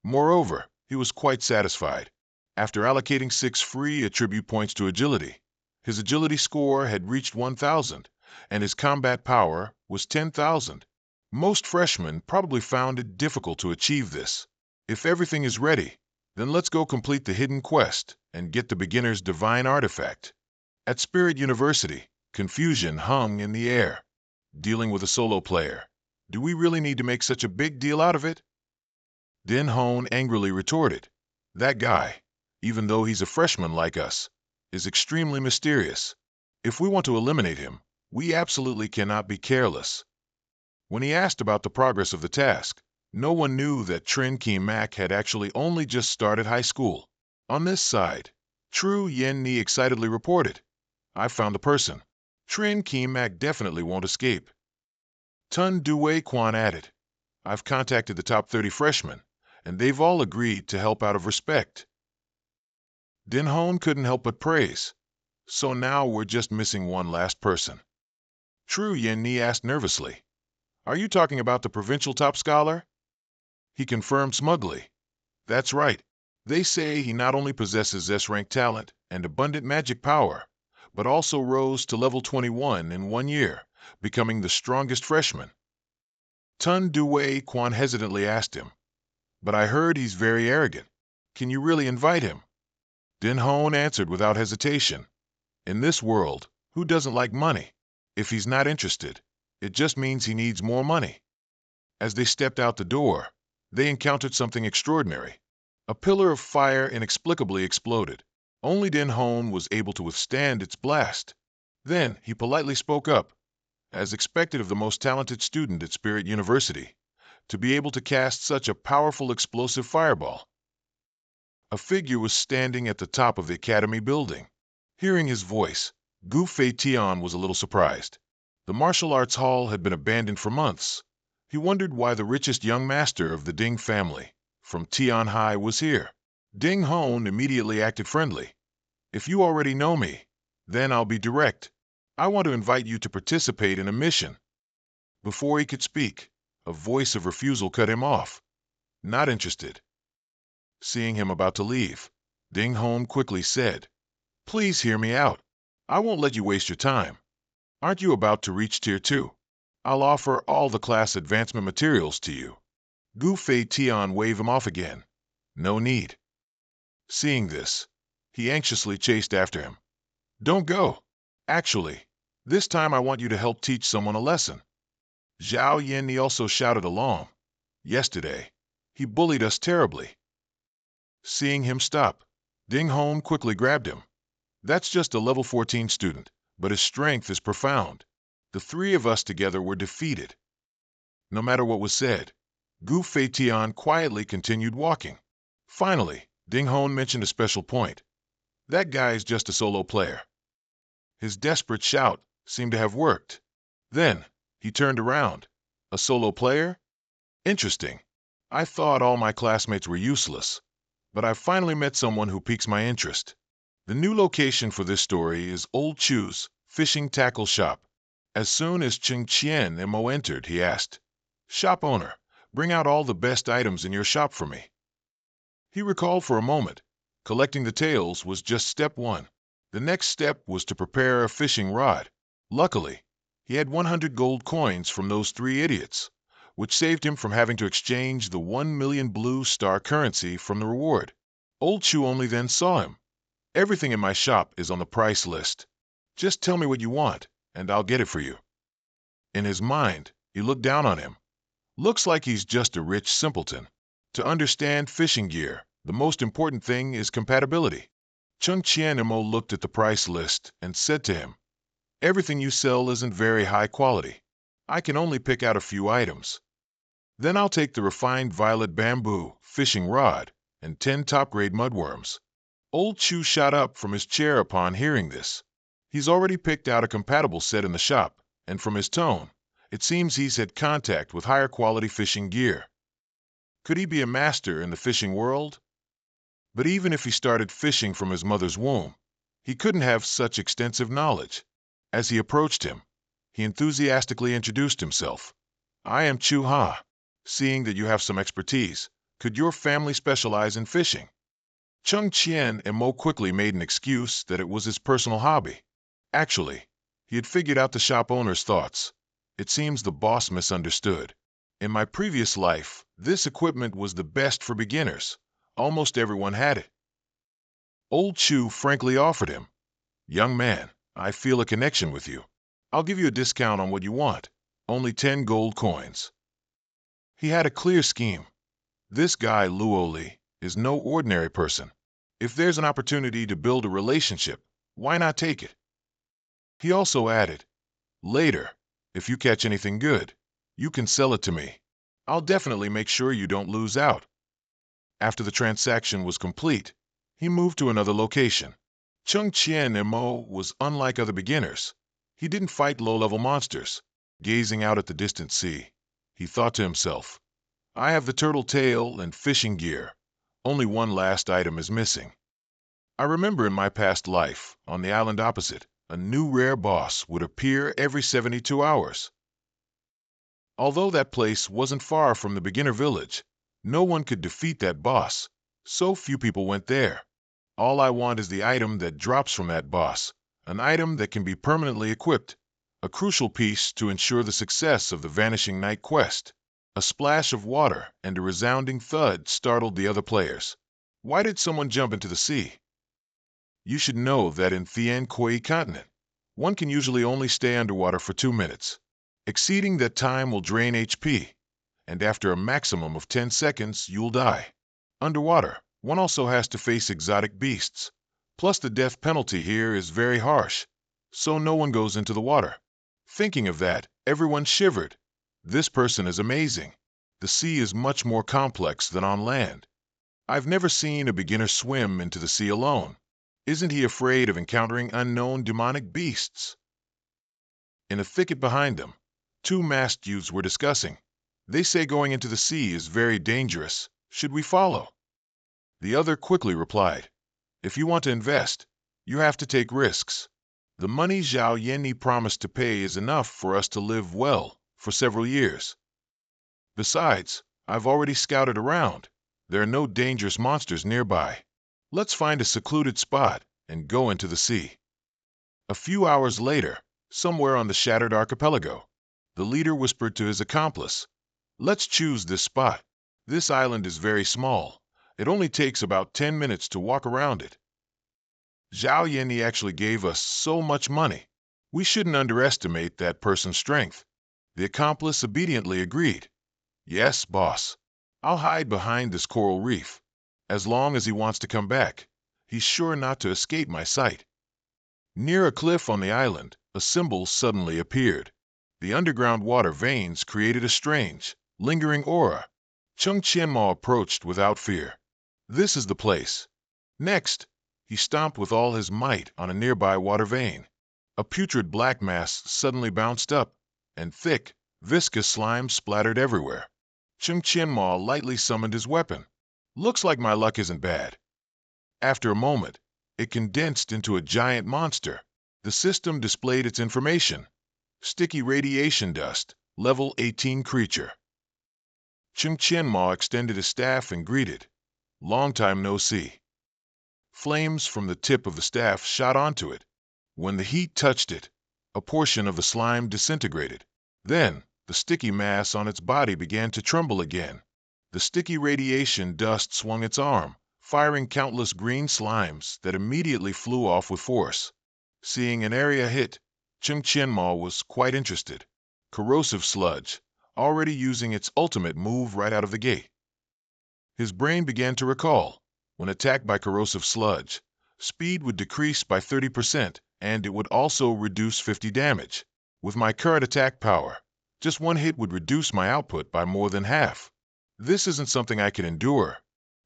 Moreover, he was quite satisfied. After allocating 6 free attribute points to agility, his agility score had reached 1,000, and his combat power was 10,000. Most freshmen probably found it difficult to achieve this. If everything is ready, then let's go complete the hidden quest and get the beginner's divine artifact. At Spirit University, confusion hung in the air. Dealing with a solo player. Do we really need to make such a big deal out of it? Din Hone angrily retorted, That guy, even though he's a freshman like us, is extremely mysterious. If we want to eliminate him, we absolutely cannot be careless. When he asked about the progress of the task, no one knew that Trin Kimak had actually only just started high school. On this side, True Yen Ni excitedly reported, I found the person. Trin Kimak definitely won't escape. Tun Due Quan added, I've contacted the top 30 freshmen, and they've all agreed to help out of respect. Din Hone couldn't help but praise. So now we're just missing one last person. True Yen Ni asked nervously, Are you talking about the provincial top scholar? He confirmed smugly, That's right. They say he not only possesses S-Rank talent and abundant magic power, but also rose to level 21 in 1 year, becoming the strongest freshman. Tun Due Quan hesitantly asked him, But I heard he's very arrogant. Can you really invite him? Din Hone answered without hesitation, In this world, who doesn't like money? If he's not interested, it just means he needs more money. As they stepped out the door, they encountered something extraordinary. A pillar of fire inexplicably exploded. Only Din Hone was able to withstand its blast. Then he politely spoke up, as expected of the most talented student at Spirit University, to be able to cast such a powerful explosive fireball. A figure was standing at the top of the academy building. Hearing his voice, Gu Fei Tian was a little surprised. The martial arts hall had been abandoned for months. He wondered why the richest young master of the Ding family, from Tianhai, was here. Ding Hon immediately acted friendly. If you already know me, then I'll be direct. I want to invite you to participate in a mission. Before he could speak, a voice of refusal cut him off. Not interested. Seeing him about to leave, Ding Hon quickly said, "Please hear me out. I won't let you waste your time. Aren't you about to reach Tier 2? I'll offer all the class advancement materials to you." Gu Fei Tian waved him off again. No need. Seeing this, he anxiously chased after him. "Don't go. Actually, this time I want you to help teach someone a lesson." Zhao Yanni also shouted along. "Yesterday, he bullied us terribly." Seeing him stop, Ding Hon quickly grabbed him. "That's just a level 14 student, but his strength is profound. The three of us together were defeated." No matter what was said, Gu Fei Tian quietly continued walking. Finally, Ding Hon mentioned a special point. "That guy is just a solo player." His desperate shout seemed to have worked. Then, he turned around. "A solo player? Interesting. I thought all my classmates were useless, but I've finally met someone who piques my interest." The new location for this story is Old Chu's fishing tackle shop. As soon as Cheng Qian and Mo entered, he asked, "Shop owner, bring out all the best items in your shop for me." He recalled for a moment. Collecting the tails was just step one. The next step was to prepare a fishing rod. Luckily, he had 100 gold coins from those three idiots, which saved him from having to exchange the 1 million blue star currency from the reward. Old Chu only then saw him. "Everything in my shop is on the price list. Just tell me what you want, and I'll get it for you." In his mind, he looked down on him. Looks like he's just a rich simpleton. To understand fishing gear, the most important thing is compatibility. Cheng Qian and Mo looked at the price list and said to him, "Everything you sell isn't very high quality. I can only pick out a few items. Then I'll take the refined violet bamboo fishing rod and 10 top-grade mudworms." Old Chu shot up from his chair upon hearing this. He's already picked out a compatible set in the shop, and from his tone, it seems he's had contact with higher quality fishing gear. Could he be a master in the fishing world? But even if he started fishing from his mother's womb, he couldn't have such extensive knowledge. As he approached him, he enthusiastically introduced himself. "I am Chu Ha. Seeing that you have some expertise, could your family specialize in fishing?" Cheng Qian and Mo quickly made an excuse that it was his personal hobby. Actually, he had figured out the shop owner's thoughts. It seems the boss misunderstood. "In my previous life, this equipment was the best for beginners. Almost everyone had it." Old Chu frankly offered him, "Young man, I feel a connection with you. I'll give you a discount on what you want. Only 10 gold coins." He had a clear scheme. This guy, Luo Li, is no ordinary person. If there's an opportunity to build a relationship, why not take it? He also added, "Later, if you catch anything good, you can sell it to me. I'll definitely make sure you don't lose out." After the transaction was complete, he moved to another location. Cheng Qian and Mo was unlike other beginners. He didn't fight low-level monsters. Gazing out at the distant sea, he thought to himself, "I have the turtle tail and fishing gear. Only one last item is missing." I remember in my past life, on the island opposite, a new rare boss would appear every 72 hours. Although that place wasn't far from the beginner village, no one could defeat that boss. So few people went there. All I want is the item that drops from that boss, an item that can be permanently equipped, a crucial piece to ensure the success of the Vanishing Night quest. A splash of water and a resounding thud startled the other players. Why did someone jump into the sea? You should know that in Thien Koi continent, one can usually only stay underwater for 2 minutes. Exceeding that time will drain HP, and after a maximum of 10 seconds, you'll die. Underwater, one also has to face exotic beasts. Plus the death penalty here is very harsh, so no one goes into the water. Thinking of that, everyone shivered. This person is amazing. The sea is much more complex than on land. I've never seen a beginner swim into the sea alone. Isn't he afraid of encountering unknown demonic beasts? In a thicket behind them, two masked youths were discussing. They say going into the sea is very dangerous. Should we follow? The other quickly replied, if you want to invest, you have to take risks. The money Zhao Yanni promised to pay is enough for us to live well for several years. Besides, I've already scouted around. There are no dangerous monsters nearby. Let's find a secluded spot and go into the sea. A few hours later, somewhere on the shattered archipelago, the leader whispered to his accomplice, let's choose this spot. This island is very small. It only takes about 10 minutes to walk around it. Zhao Yanni actually gave us so much money. We shouldn't underestimate that person's strength. The accomplice obediently agreed. Yes, boss. I'll hide behind this coral reef. As long as he wants to come back, he's sure not to escape my sight. Near a cliff on the island, a symbol suddenly appeared. The underground water veins created a strange, lingering aura. Chung Qianmo approached without fear. This is the place. Next, he stomped with all his might on a nearby water vein. A putrid black mass suddenly bounced up, and thick, viscous slime splattered everywhere. Chung Qianmo lightly summoned his weapon. Looks like my luck isn't bad. After a moment, it condensed into a giant monster. The system displayed its information. Sticky radiation dust, level 18 creature. Chung Qianmo extended his staff and greeted. Long time no see. Flames from the tip of the staff shot onto it. When the heat touched it, a portion of the slime disintegrated. Then, the sticky mass on its body began to tremble again. The sticky radiation dust swung its arm, firing countless green slimes that immediately flew off with force. Seeing an area hit, Chung Qianmo was quite interested. Corrosive sludge, already using its ultimate move right out of the gate. His brain began to recall, when attacked by corrosive sludge, speed would decrease by 30%, and it would also reduce 50 damage. With my current attack power, just one hit would reduce my output by more than half. This isn't something I can endure.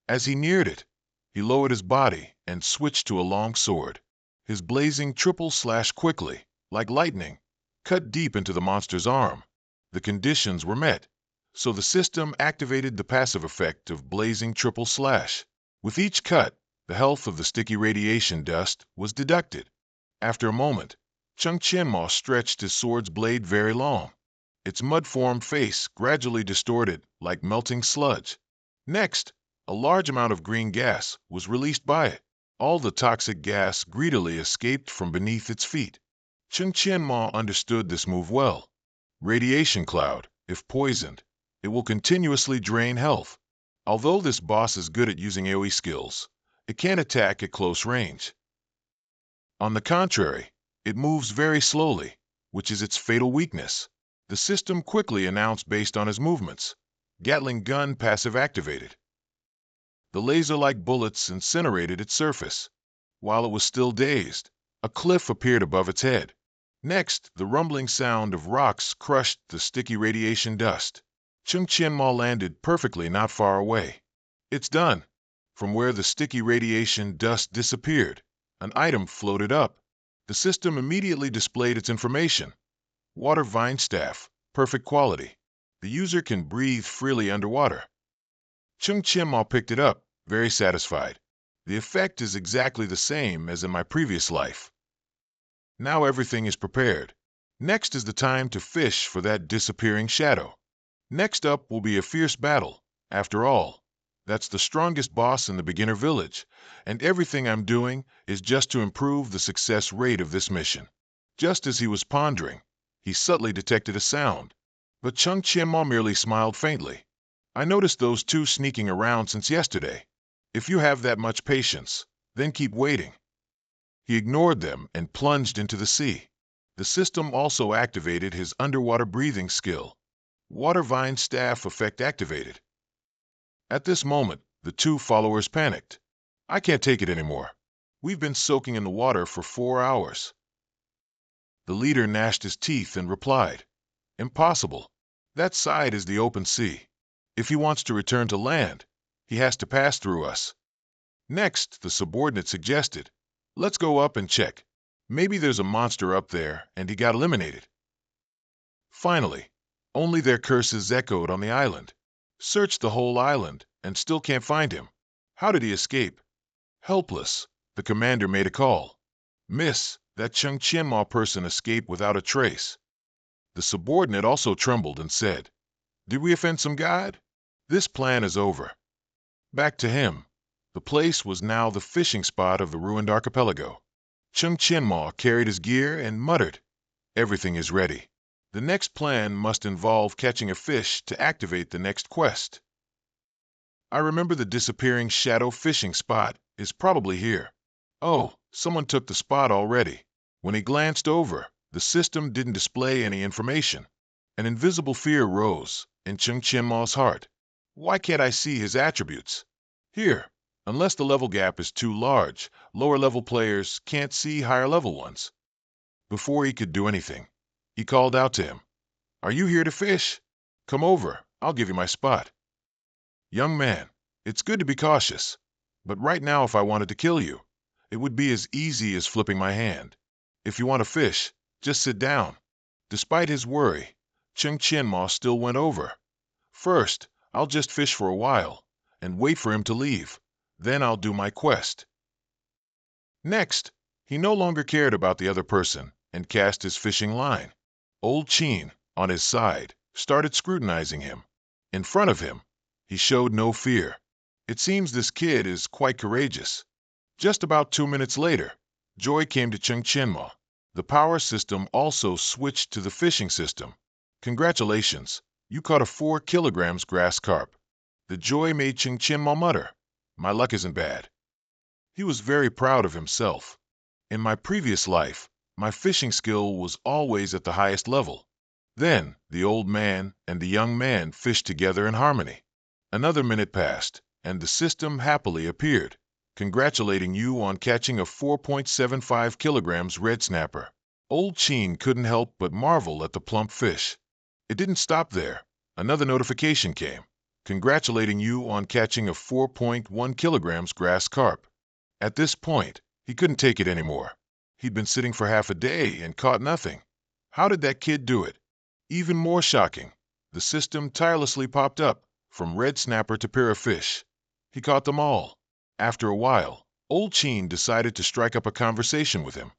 As he neared it, he lowered his body and switched to a long sword. His blazing triple slash quickly, like lightning, cut deep into the monster's arm. The conditions were met, so the system activated the passive effect of blazing triple slash. With each cut, the health of the sticky radiation dust was deducted. After a moment, Chung Qianmo stretched his sword's blade very long. Its mud-formed face gradually distorted like melting sludge. Next, a large amount of green gas was released by it. All the toxic gas greedily escaped from beneath its feet. Chung Qianmo understood this move well. Radiation cloud, if poisoned, it will continuously drain health. Although this boss is good at using AoE skills, it can't attack at close range. On the contrary, it moves very slowly, which is its fatal weakness. The system quickly announced based on his movements. Gatling gun passive activated. The laser-like bullets incinerated its surface. While it was still dazed, a cliff appeared above its head. Next, the rumbling sound of rocks crushed the sticky radiation dust. Chung Qianmo landed perfectly not far away. It's done. From where the sticky radiation dust disappeared, an item floated up. The system immediately displayed its information. Water vine staff, perfect quality. The user can breathe freely underwater. Chung Qianmo picked it up, very satisfied. The effect is exactly the same as in my previous life. Now everything is prepared. Next is the time to fish for that disappearing shadow. Next up will be a fierce battle. After all, that's the strongest boss in the beginner village, and everything I'm doing is just to improve the success rate of this mission. Just as he was pondering, he subtly detected a sound, but Chung Qianmo merely smiled faintly. I noticed those two sneaking around since yesterday. If you have that much patience, then keep waiting. He ignored them and plunged into the sea. The system also activated his underwater breathing skill. Water vine staff effect activated. At this moment, the two followers panicked. I can't take it anymore. We've been soaking in the water for 4 hours. The leader gnashed his teeth and replied, Impossible. That side is the open sea. If he wants to return to land, he has to pass through us. Next, the subordinate suggested, Let's go up and check. Maybe there's a monster up there and he got eliminated. Finally, only their curses echoed on the island. Searched the whole island and still can't find him. How did he escape? Helpless, the commander made a call. Miss, that Chung Chien-Ma person escaped without a trace. The subordinate also trembled and said, "Did we offend some god? This plan is over." Back to him. The place was now the fishing spot of the ruined archipelago. Chung Chien-Ma carried his gear and muttered, "Everything is ready. The next plan must involve catching a fish to activate the next quest. I remember the disappearing shadow fishing spot is probably here. Oh, someone took the spot already." When he glanced over, the system didn't display any information. An invisible fear rose in Chung Chien-Ma's heart. Why can't I see his attributes? Here, unless the level gap is too large, lower-level players can't see higher-level ones. Before he could do anything, he called out to him, "Are you here to fish? Come over, I'll give you my spot." "Young man, it's good to be cautious, but right now if I wanted to kill you, it would be as easy as flipping my hand. If you want to fish, just sit down." Despite his worry, Chung Chien-Ma still went over. "First, I'll just fish for a while and wait for him to leave. Then I'll do my quest." Next, he no longer cared about the other person and cast his fishing line. Old Chin, on his side, started scrutinizing him. In front of him, he showed no fear. It seems this kid is quite courageous. Just about 2 minutes later, joy came to Chung Chien-Ma. The power system also switched to the fishing system. "Congratulations, you caught a 4 kilograms grass carp." The joy made Chung Chien-Ma mutter, "My luck isn't bad." He was very proud of himself. In my previous life, my fishing skill was always at the highest level. Then the old man and the young man fished together in harmony. Another minute passed, and the system happily appeared, congratulating you on catching a 4.75 kilograms red snapper. Old Chin couldn't help but marvel at the plump fish. It didn't stop there. Another notification came, congratulating you on catching a 4.1 kilograms grass carp. At this point, he couldn't take it anymore. He'd been sitting for half a day and caught nothing. How did that kid do it? Even more shocking, the system tirelessly popped up, from red snapper to parrotfish. He caught them all. After a while, Old Chin decided to strike up a conversation with him.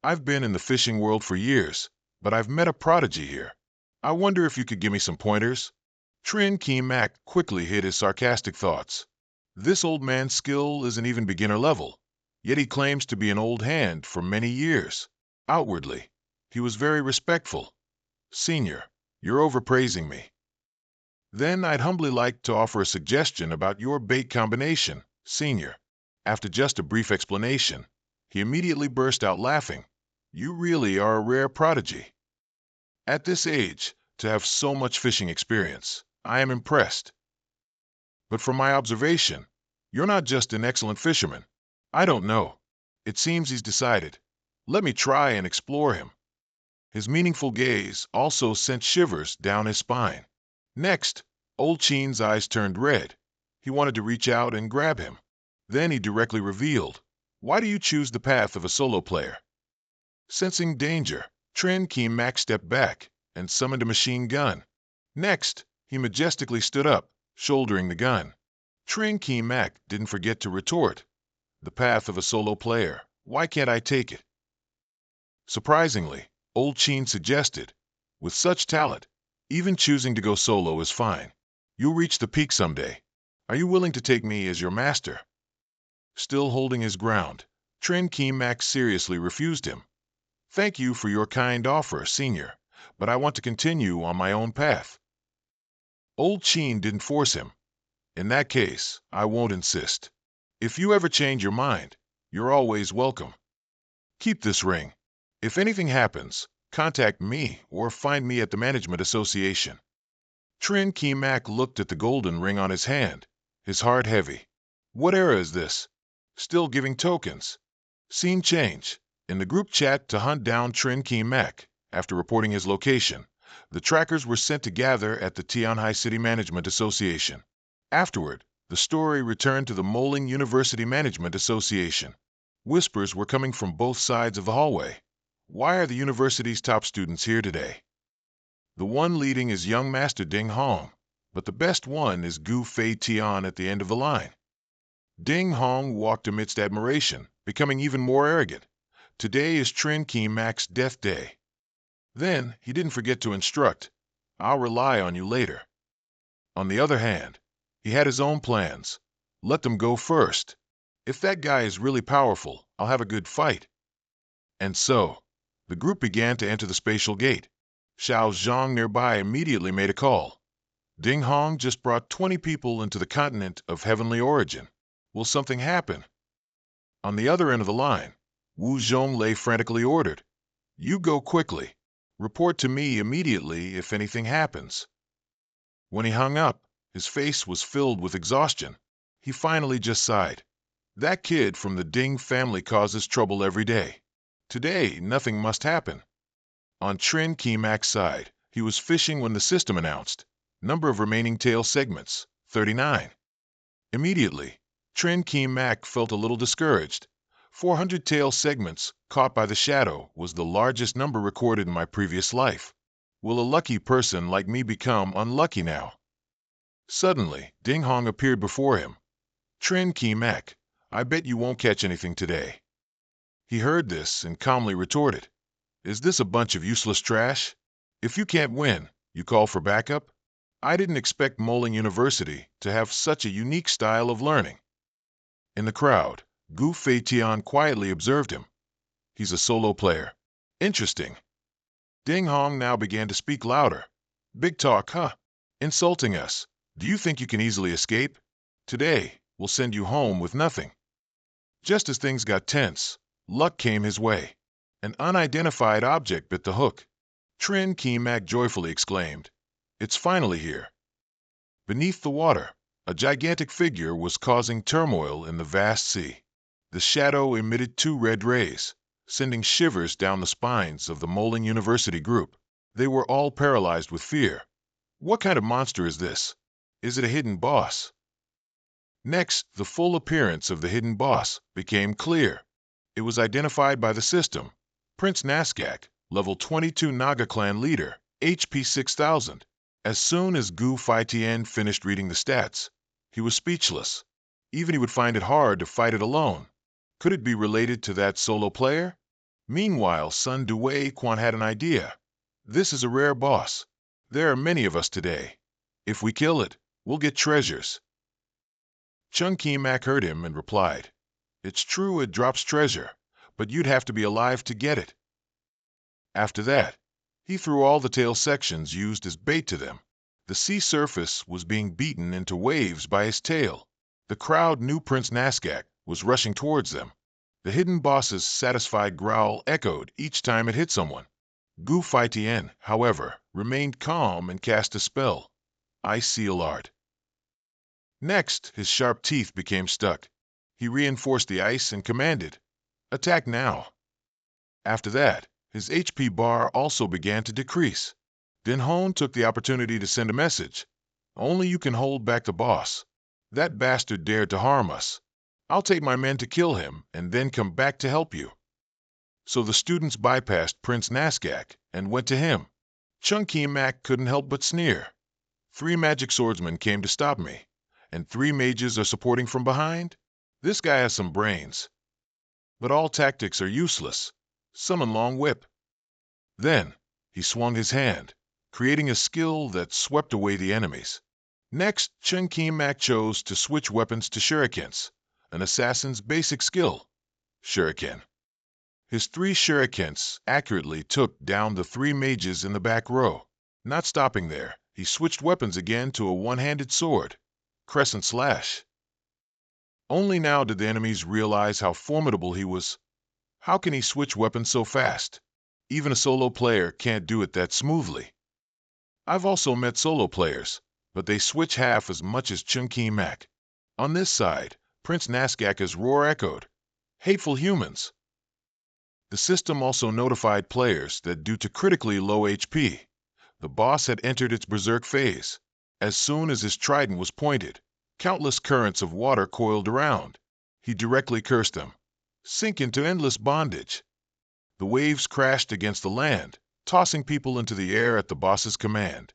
"I've been in the fishing world for years, but I've met a prodigy here. I wonder if you could give me some pointers?" Trin Ki Mak quickly hid his sarcastic thoughts. This old man's skill isn't even beginner level, yet he claims to be an old hand for many years. Outwardly, he was very respectful. "Senior, you're overpraising me." "Then I'd humbly like to offer a suggestion about your bait combination, Senior." After just a brief explanation, he immediately burst out laughing. "You really are a rare prodigy. At this age, to have so much fishing experience, I am impressed. But from my observation, you're not just an excellent fisherman. I don't know. It seems he's decided. Let me try and explore him." His meaningful gaze also sent shivers down his spine. Next, Old Chin's eyes turned red. He wanted to reach out and grab him. Then he directly revealed, "Why do you choose the path of a solo player?" Sensing danger, Trin Ki Mak stepped back and summoned a machine gun. Next, he majestically stood up, shouldering the gun. Trin Ki Mak didn't forget to retort, "The path of a solo player. Why can't I take it?" Surprisingly, Old Chin suggested, "With such talent, even choosing to go solo is fine. You'll reach the peak someday. Are you willing to take me as your master?" Still holding his ground, Trin Ki Mak seriously refused him. "Thank you for your kind offer, Senior, but I want to continue on my own path." Old Chin didn't force him. "In that case, I won't insist. If you ever change your mind, you're always welcome. Keep this ring. If anything happens, contact me or find me at the Management Association." Trin Ki Mak looked at the golden ring on his hand, his heart heavy. What era is this? Still giving tokens. Scene change. In the group chat to hunt down Trin Ki Mak, after reporting his location, the trackers were sent to gather at the Tianhai City Management Association. Afterward, the story returned to the Moling University Management Association. Whispers were coming from both sides of the hallway. Why are the university's top students here today? The one leading is young Master Ding Hong, but the best one is Gu Fei Tian at the end of the line. Ding Hong walked amidst admiration, becoming even more arrogant. Today is Trin Ki Mac's death day. Then he didn't forget to instruct, I'll rely on you later. On the other hand, he had his own plans. Let them go first. If that guy is really powerful, I'll have a good fight. And so, the group began to enter the spatial gate. Xiao Zhang nearby immediately made a call. Ding Hong just brought 20 people into the continent of heavenly origin. Will something happen? On the other end of the line, Wu Zhonglei frantically ordered, You go quickly. Report to me immediately if anything happens. When he hung up, his face was filled with exhaustion. He finally just sighed. That kid from the Ding family causes trouble every day. Today, nothing must happen. On Trin Ki Mac's side, he was fishing when the system announced, number of remaining tail segments, 39. Immediately, Trin Ki Mac felt a little discouraged. 400 tail segments, caught by the shadow, was the largest number recorded in my previous life. Will a lucky person like me become unlucky now? Suddenly, Ding Hong appeared before him. Trin Ki Mac, I bet you won't catch anything today. He heard this and calmly retorted, Is this a bunch of useless trash? If you can't win, you call for backup? I didn't expect Moling University to have such a unique style of learning. In the crowd, Gu Feitian quietly observed him. He's a solo player. Interesting. Ding Hong now began to speak louder. Big talk, huh? Insulting us. Do you think you can easily escape? Today, we'll send you home with nothing. Just as things got tense, luck came his way. An unidentified object bit the hook. Trin Ki Mac joyfully exclaimed, It's finally here. Beneath the water, a gigantic figure was causing turmoil in the vast sea. The shadow emitted 2 red rays, sending shivers down the spines of the Moling University group. They were all paralyzed with fear. What kind of monster is this? Is it a hidden boss? Next, the full appearance of the hidden boss became clear. It was identified by the system. Prince Naskak, level 22 Naga clan leader, HP 6000. As soon as Gu Feitian finished reading the stats, he was speechless. Even he would find it hard to fight it alone. Could it be related to that solo player? Meanwhile, Sun Dewei Quan had an idea. This is a rare boss. There are many of us today. If we kill it, we'll get treasures. Chung Ki Mac heard him and replied, It's true it drops treasure, but you'd have to be alive to get it. After that, he threw all the tail sections used as bait to them. The sea surface was being beaten into waves by his tail. The crowd knew Prince Naskak was rushing towards them. The hidden boss's satisfied growl echoed each time it hit someone. Gu Feitian, however, remained calm and cast a spell. Ice Seal Art. Next, his sharp teeth became stuck. He reinforced the ice and commanded, Attack now. After that, his HP bar also began to decrease. Din Hon took the opportunity to send a message. Only you can hold back the boss. That bastard dared to harm us. I'll take my men to kill him and then come back to help you. So the students bypassed Prince Naskak and went to him. Chung Ki Mac couldn't help but sneer. 3 magic swordsmen came to stop me, and 3 mages are supporting from behind? This guy has some brains. But all tactics are useless. Summon Long Whip. Then, he swung his hand, creating a skill that swept away the enemies. Next, Chung Ki Mac chose to switch weapons to shurikens, an assassin's basic skill. Shuriken. His 3 shurikens accurately took down the 3 mages in the back row. Not stopping there, he switched weapons again to a one-handed sword, Crescent Slash. Only now did the enemies realize how formidable he was. How can he switch weapons so fast? Even a solo player can't do it that smoothly. I've also met solo players, but they switch half as much as Chung Ki Mac. On this side, Prince Naskak's roar echoed, Hateful humans! The system also notified players that due to critically low HP, the boss had entered its berserk phase. As soon as his trident was pointed, countless currents of water coiled around. He directly cursed them. sink into endless bondage. The waves crashed against the land, tossing people into the air at the boss's command.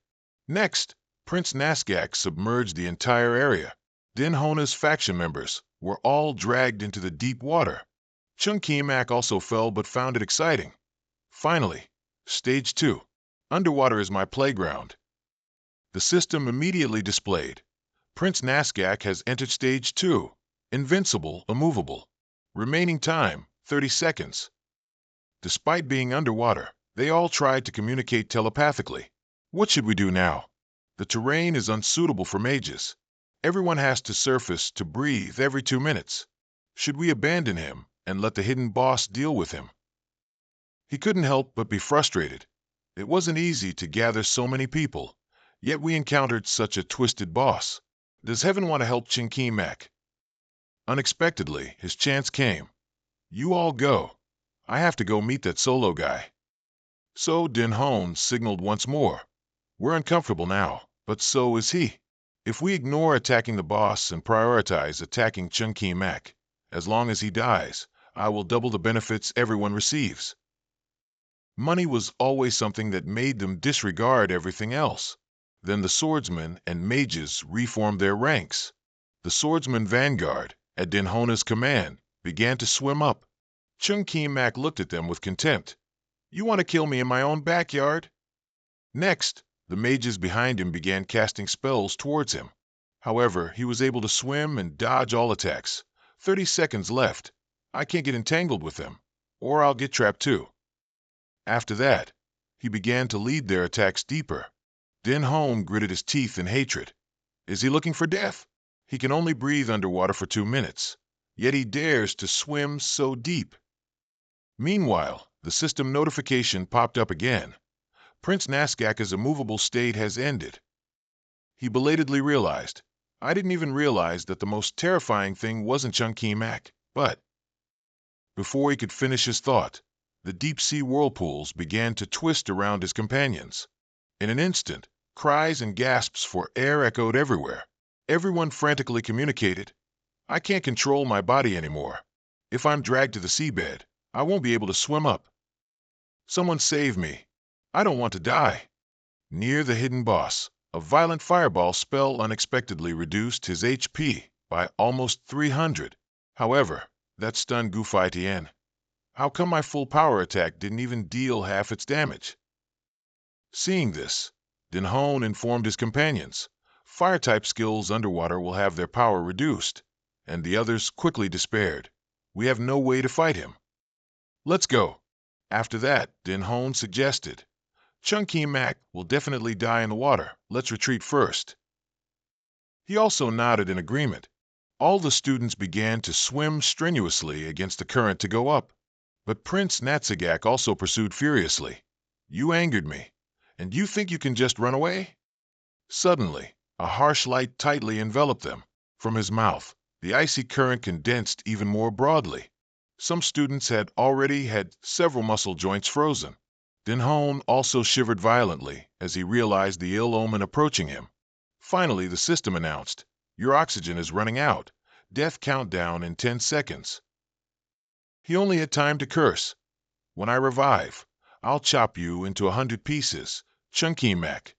Next, Prince Nasgak submerged the entire area. Din Hona's faction members were all dragged into the deep water. Chung Ki-mak also fell but found it exciting. Finally, Stage 2. Underwater is my playground. The system immediately displayed. Prince Nasgak has entered Stage 2. Invincible, immovable. Remaining time, 30 seconds. Despite being underwater, they all tried to communicate telepathically. What should we do now? The terrain is unsuitable for mages. Everyone has to surface to breathe every 2 minutes. Should we abandon him and let the hidden boss deal with him? He couldn't help but be frustrated. It wasn't easy to gather so many people, yet we encountered such a twisted boss. Does heaven want to help Chung Ki-mak? Unexpectedly, his chance came. You all go. I have to go meet that solo guy. So Din Hon signaled once more. We're uncomfortable now, but so is he. If we ignore attacking the boss and prioritize attacking Chung Ki-mak, as long as he dies, I will double the benefits everyone receives. Money was always something that made them disregard everything else. Then the swordsmen and mages reformed their ranks. The swordsman vanguard, at Din Hona's command, began to swim up. Chung Ki-mak looked at them with contempt. You want to kill me in my own backyard? Next, the mages behind him began casting spells towards him. However, he was able to swim and dodge all attacks. 30 seconds left. I can't get entangled with them, or I'll get trapped too. After that, he began to lead their attacks deeper. Din Hon gritted his teeth in hatred. Is he looking for death? He can only breathe underwater for 2 minutes, yet he dares to swim so deep. Meanwhile, the system notification popped up again. Prince Nasgak's immovable state has ended. He belatedly realized, I didn't even realize that the most terrifying thing wasn't Chung Ki-mak, but... Before he could finish his thought, the deep-sea whirlpools began to twist around his companions. In an instant, cries and gasps for air echoed everywhere. Everyone frantically communicated, I can't control my body anymore. If I'm dragged to the seabed, I won't be able to swim up. Someone save me. I don't want to die. Near the hidden boss, a violent fireball spell unexpectedly reduced his HP by almost 300. However, that stunned Gu Fai-Tian. How come my full power attack didn't even deal half its damage? Seeing this, Din Hon informed his companions, fire-type skills underwater will have their power reduced, and the others quickly despaired. We have no way to fight him. Let's go. After that, Din Hon suggested, Chung Ki-mak will definitely die in the water. Let's retreat first. He also nodded in agreement. All the students began to swim strenuously against the current to go up. But Prince Nasgak also pursued furiously. You angered me, and you think you can just run away? Suddenly, a harsh light tightly enveloped them. From his mouth, the icy current condensed even more broadly. Some students had already had several muscle joints frozen. Din Hon also shivered violently as he realized the ill omen approaching him. Finally, the system announced, your oxygen is running out. Death countdown in 10 seconds. He only had time to curse. When I revive, I'll chop you into 100 pieces, Chung Ki-mak.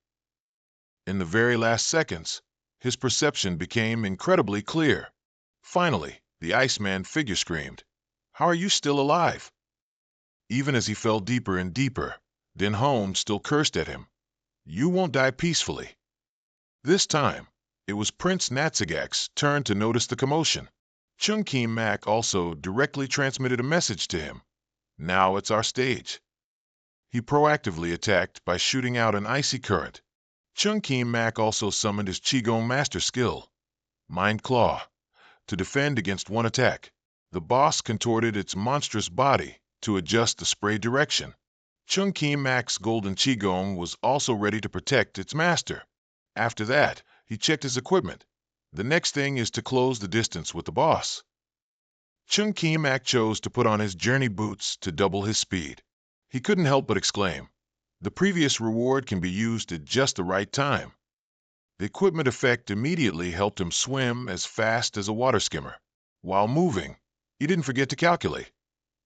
In the very last seconds, his perception became incredibly clear. Finally, the Iceman figure screamed, How are you still alive? Even as he fell deeper and deeper, Din Hon still cursed at him. You won't die peacefully. This time, it was Prince Nasgak's turn to notice the commotion. Chung Ki-mak also directly transmitted a message to him. Now it's our stage. He proactively attacked by shooting out an icy current. Chung Ki-mak also summoned his Qigong master skill, Mind Claw, to defend against one attack. The boss contorted its monstrous body to adjust the spray direction. Chung Ki-mak's golden Qigong was also ready to protect its master. After that, he checked his equipment. The next thing is to close the distance with the boss. Chung Ki-mak chose to put on his journey boots to double his speed. He couldn't help but exclaim, the previous reward can be used at just the right time. The equipment effect immediately helped him swim as fast as a water skimmer. While moving, You didn't forget to calculate.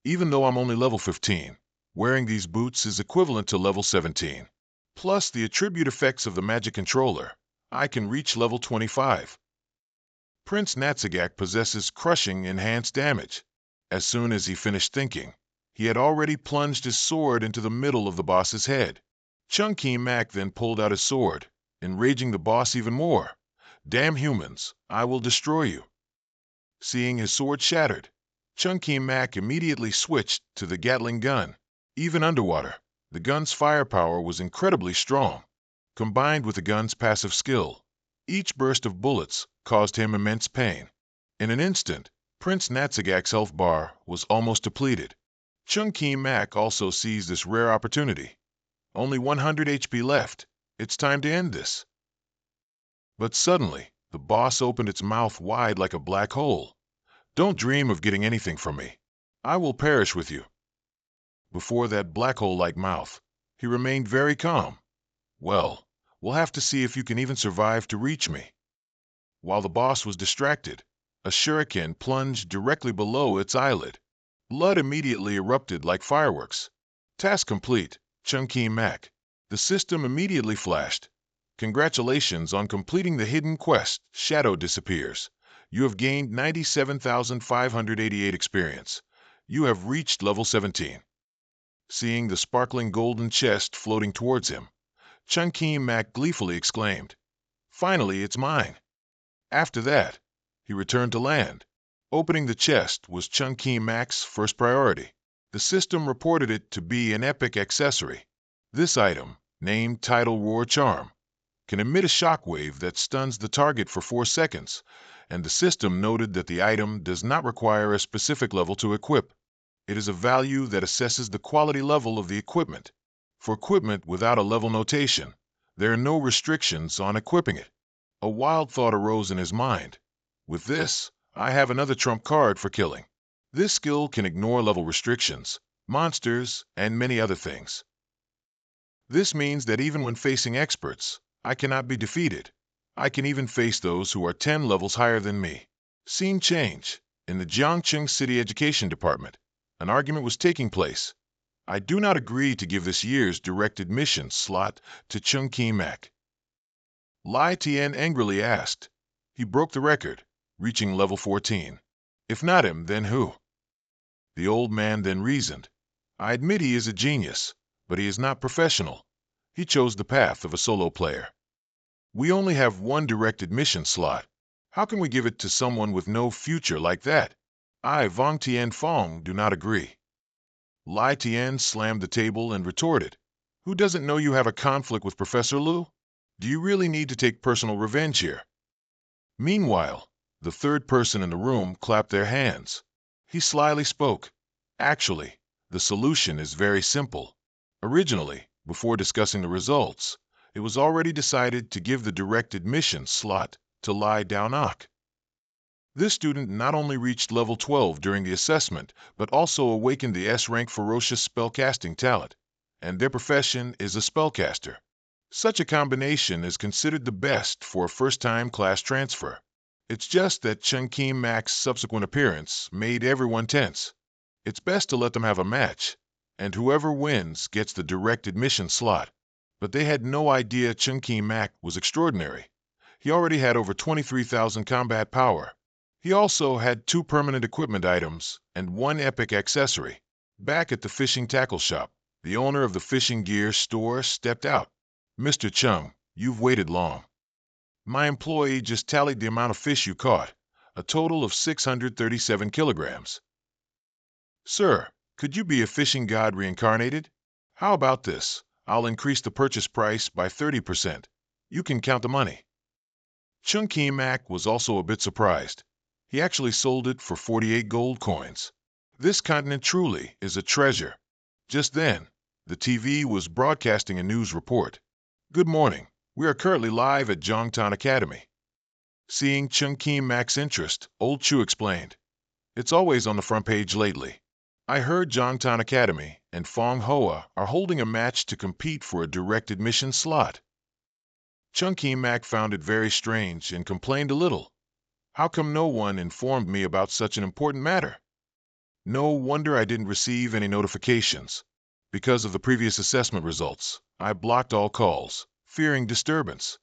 Even though I'm only level 15, wearing these boots is equivalent to level 17. Plus the attribute effects of the magic controller, I can reach level 25. Prince Natsagak possesses crushing enhanced damage. As soon as he finished thinking, he had already plunged his sword into the middle of the boss's head. Chunky Mac then pulled out his sword, enraging the boss even more. Damn humans, I will destroy you. Seeing his sword shattered, Chunky Mac immediately switched to the Gatling gun. Even underwater, the gun's firepower was incredibly strong. Combined with the gun's passive skill, each burst of bullets caused him immense pain. In an instant, Prince Natsagak's health bar was almost depleted. Chunky Mac also seized this rare opportunity. Only 100 HP left. It's time to end this. But suddenly, the boss opened its mouth wide like a black hole. Don't dream of getting anything from me. I will perish with you. Before that black hole-like mouth, he remained very calm. Well, we'll have to see if you can even survive to reach me. While the boss was distracted, a shuriken plunged directly below its eyelid. Blood immediately erupted like fireworks. Task complete, Chunky Mac. The system immediately flashed. Congratulations on completing the hidden quest, Shadow Disappears. You have gained 97,588 experience. You have reached level 17. Seeing the sparkling golden chest floating towards him, Chunky Mac gleefully exclaimed, "Finally, it's mine." After that, he returned to land. Opening the chest was Chunky Mac's first priority. The system reported it to be an epic accessory. This item, named Tidal Roar Charm, can emit a shockwave that stuns the target for 4 seconds, and the system noted that the item does not require a specific level to equip. It is a value that assesses the quality level of the equipment. For equipment without a level notation, there are no restrictions on equipping it. A wild thought arose in his mind. With this, I have another trump card for killing. This skill can ignore level restrictions, monsters, and many other things. This means that even when facing experts, I cannot be defeated. I can even face those who are 10 levels higher than me. Scene change. In the Jiangcheng City Education Department, an argument was taking place. I do not agree to give this year's direct admission slot to Chunky Mac. Lai Tian angrily asked. He broke the record, reaching level 14. If not him, then who? The old man then reasoned. I admit he is a genius, but he is not professional. He chose the path of a solo player. We only have one direct admission slot. How can we give it to someone with no future like that? I, Vong Tian Fong, do not agree. Lai Tian slammed the table and retorted. Who doesn't know you have a conflict with Professor Lu? Do you really need to take personal revenge here? Meanwhile, the third person in the room clapped their hands. He slyly spoke. Actually, the solution is very simple. Originally, before discussing the results, it was already decided to give the direct admission slot to Lai Daonak. This student not only reached level 12 during the assessment, but also awakened the S-Rank ferocious spellcasting talent, and their profession is a spellcaster. Such a combination is considered the best for a first-time class transfer. It's just that Chunky Mac's subsequent appearance made everyone tense. It's best to let them have a match, and whoever wins gets the direct admission slot. But they had no idea Chunky Mac was extraordinary. He already had over 23,000 combat power. He also had 2 permanent equipment items and 1 epic accessory. Back at the fishing tackle shop, the owner of the fishing gear store stepped out. Mr. Chung, you've waited long. My employee just tallied the amount of fish you caught, a total of 637 kilograms. Sir, could you be a fishing god reincarnated? How about this? I'll increase the purchase price by 30%. You can count the money. Chunky Mac was also a bit surprised. He actually sold it for 48 gold coins. This continent truly is a treasure. Just then, the TV was broadcasting a news report. Good morning. We are currently live at Zhongtan Academy. Seeing Chunky Mac's interest, Old Chu explained. It's always on the front page lately. I heard Zhongtan Academy and Fong Hoa are holding a match to compete for a direct admission slot. Chunky Mac found it very strange and complained a little. How come no one informed me about such an important matter? No wonder I didn't receive any notifications. Because of the previous assessment results, I blocked all calls, fearing disturbance.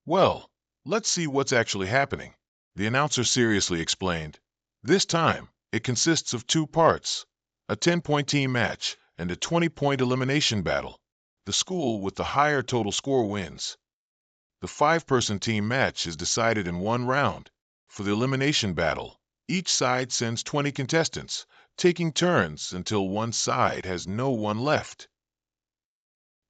Well, let's see what's actually happening, the announcer seriously explained. This time, it consists of two parts, a 10-point team match and a 20-point elimination battle. The school with the higher total score wins. The 5-person team match is decided in one round. For the elimination battle, each side sends 20 contestants, taking turns until one side has no one left.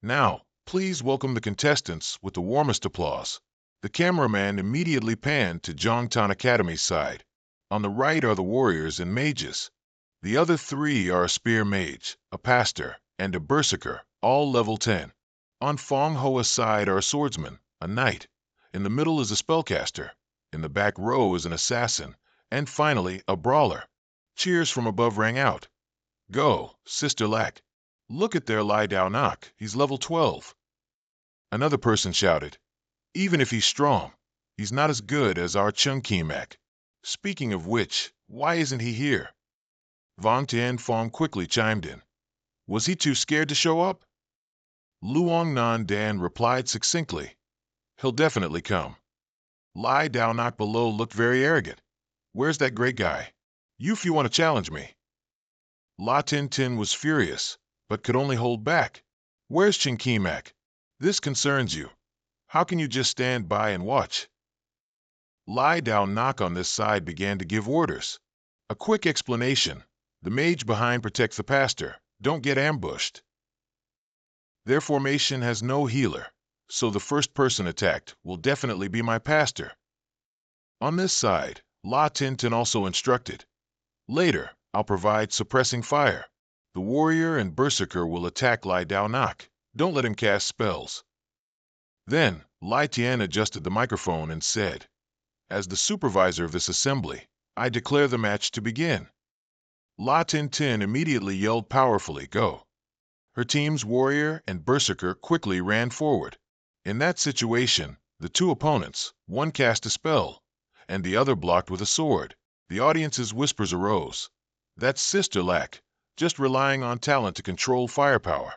Now, please welcome the contestants with the warmest applause. The cameraman immediately panned to Jongtan Academy's side. On the right are the warriors and mages. The other three are a spear mage, a pastor, and a berserker, all level 10. On Fong Hoa's side are a swordsman, a knight. In the middle is a spellcaster. In the back row is an assassin. And finally, a brawler. Cheers from above rang out. Go, Sister Lack. Look at their Lai Dao Nak, he's level 12. Another person shouted. Even if he's strong, he's not as good as our Chung Kimak. Speaking of which, why isn't he here? Vong Tianfong quickly chimed in. Was he too scared to show up? Luong Nan Dan replied succinctly. He'll definitely come. Lai Dao Nak below looked very arrogant. Where's that great guy? You if you want to challenge me. La Tin Tin was furious, but could only hold back. Where's Chin Kimak? This concerns you. How can you just stand by and watch? Lai Dao Nak on this side began to give orders. A quick explanation. The mage behind protects the pastor. Don't get ambushed. Their formation has no healer, so the first person attacked will definitely be my pastor. On this side, La Tin Tin also instructed. Later, I'll provide suppressing fire. The warrior and berserker will attack Lai Dao Nak. Don't let him cast spells. Then, Lai Tian adjusted the microphone and said, as the supervisor of this assembly, I declare the match to begin. La Tin Tin immediately yelled powerfully, go. Her team's warrior and berserker quickly ran forward. In that situation, the two opponents, one cast a spell, and the other blocked with a sword. The audience's whispers arose. That's Sister Lack, just relying on talent to control firepower.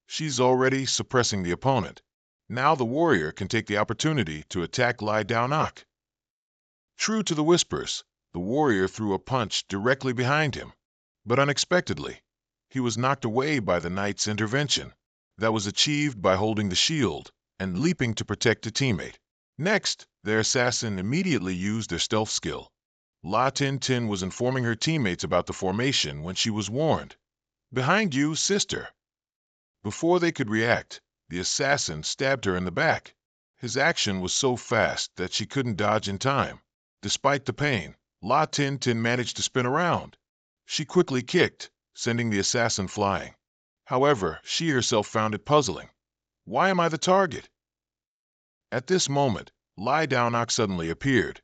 She's already suppressing the opponent. Now the warrior can take the opportunity to attack Lai Dao Nak. True to the whispers, the warrior threw a punch directly behind him. But unexpectedly, he was knocked away by the knight's intervention. That was achieved by holding the shield and leaping to protect a teammate. Next, their assassin immediately used their stealth skill. La Tin Tin was informing her teammates about the formation when she was warned. Behind you, sister. Before they could react, the assassin stabbed her in the back. His action was so fast that she couldn't dodge in time. Despite the pain, La Tin Tin managed to spin around. She quickly kicked, sending the assassin flying. However, she herself found it puzzling. Why am I the target? At this moment, Lai Dao Nak suddenly appeared.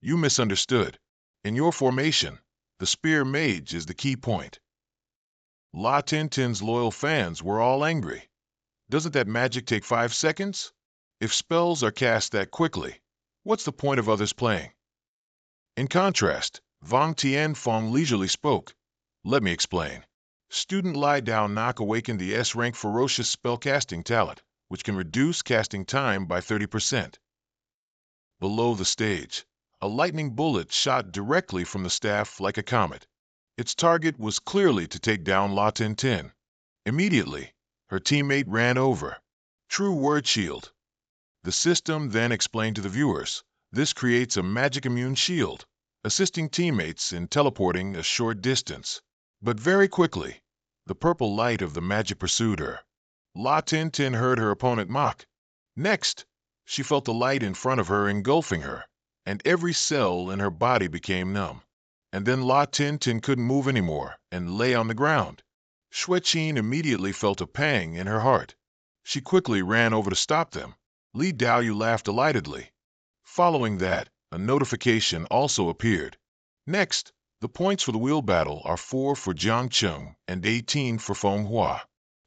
You misunderstood. In your formation, the spear mage is the key point. La Tin Tin's loyal fans were all angry. Doesn't that magic take 5 seconds? If spells are cast that quickly, what's the point of others playing? In contrast, Vong Tianfong leisurely spoke. Let me explain. Student Lai Dao Nak awakened the S-Rank ferocious spellcasting talent, which can reduce casting time by 30%. Below the stage, a lightning bullet shot directly from the staff like a comet. Its target was clearly to take down La Tin Tin. Immediately, her teammate ran over. True word shield. The system then explained to the viewers, this creates a magic immune shield, assisting teammates in teleporting a short distance. But very quickly, the purple light of the magic pursued her. La Tin Tin heard her opponent mock. Next, she felt the light in front of her engulfing her, and every cell in her body became numb. And then La Tin Tin couldn't move anymore and lay on the ground. Xueqin immediately felt a pang in her heart. She quickly ran over to stop them. Li Daoyu laughed delightedly. Following that, a notification also appeared. Next, the points for the wheel battle are 4 for Jiang Cheng and 18 for Feng Hua.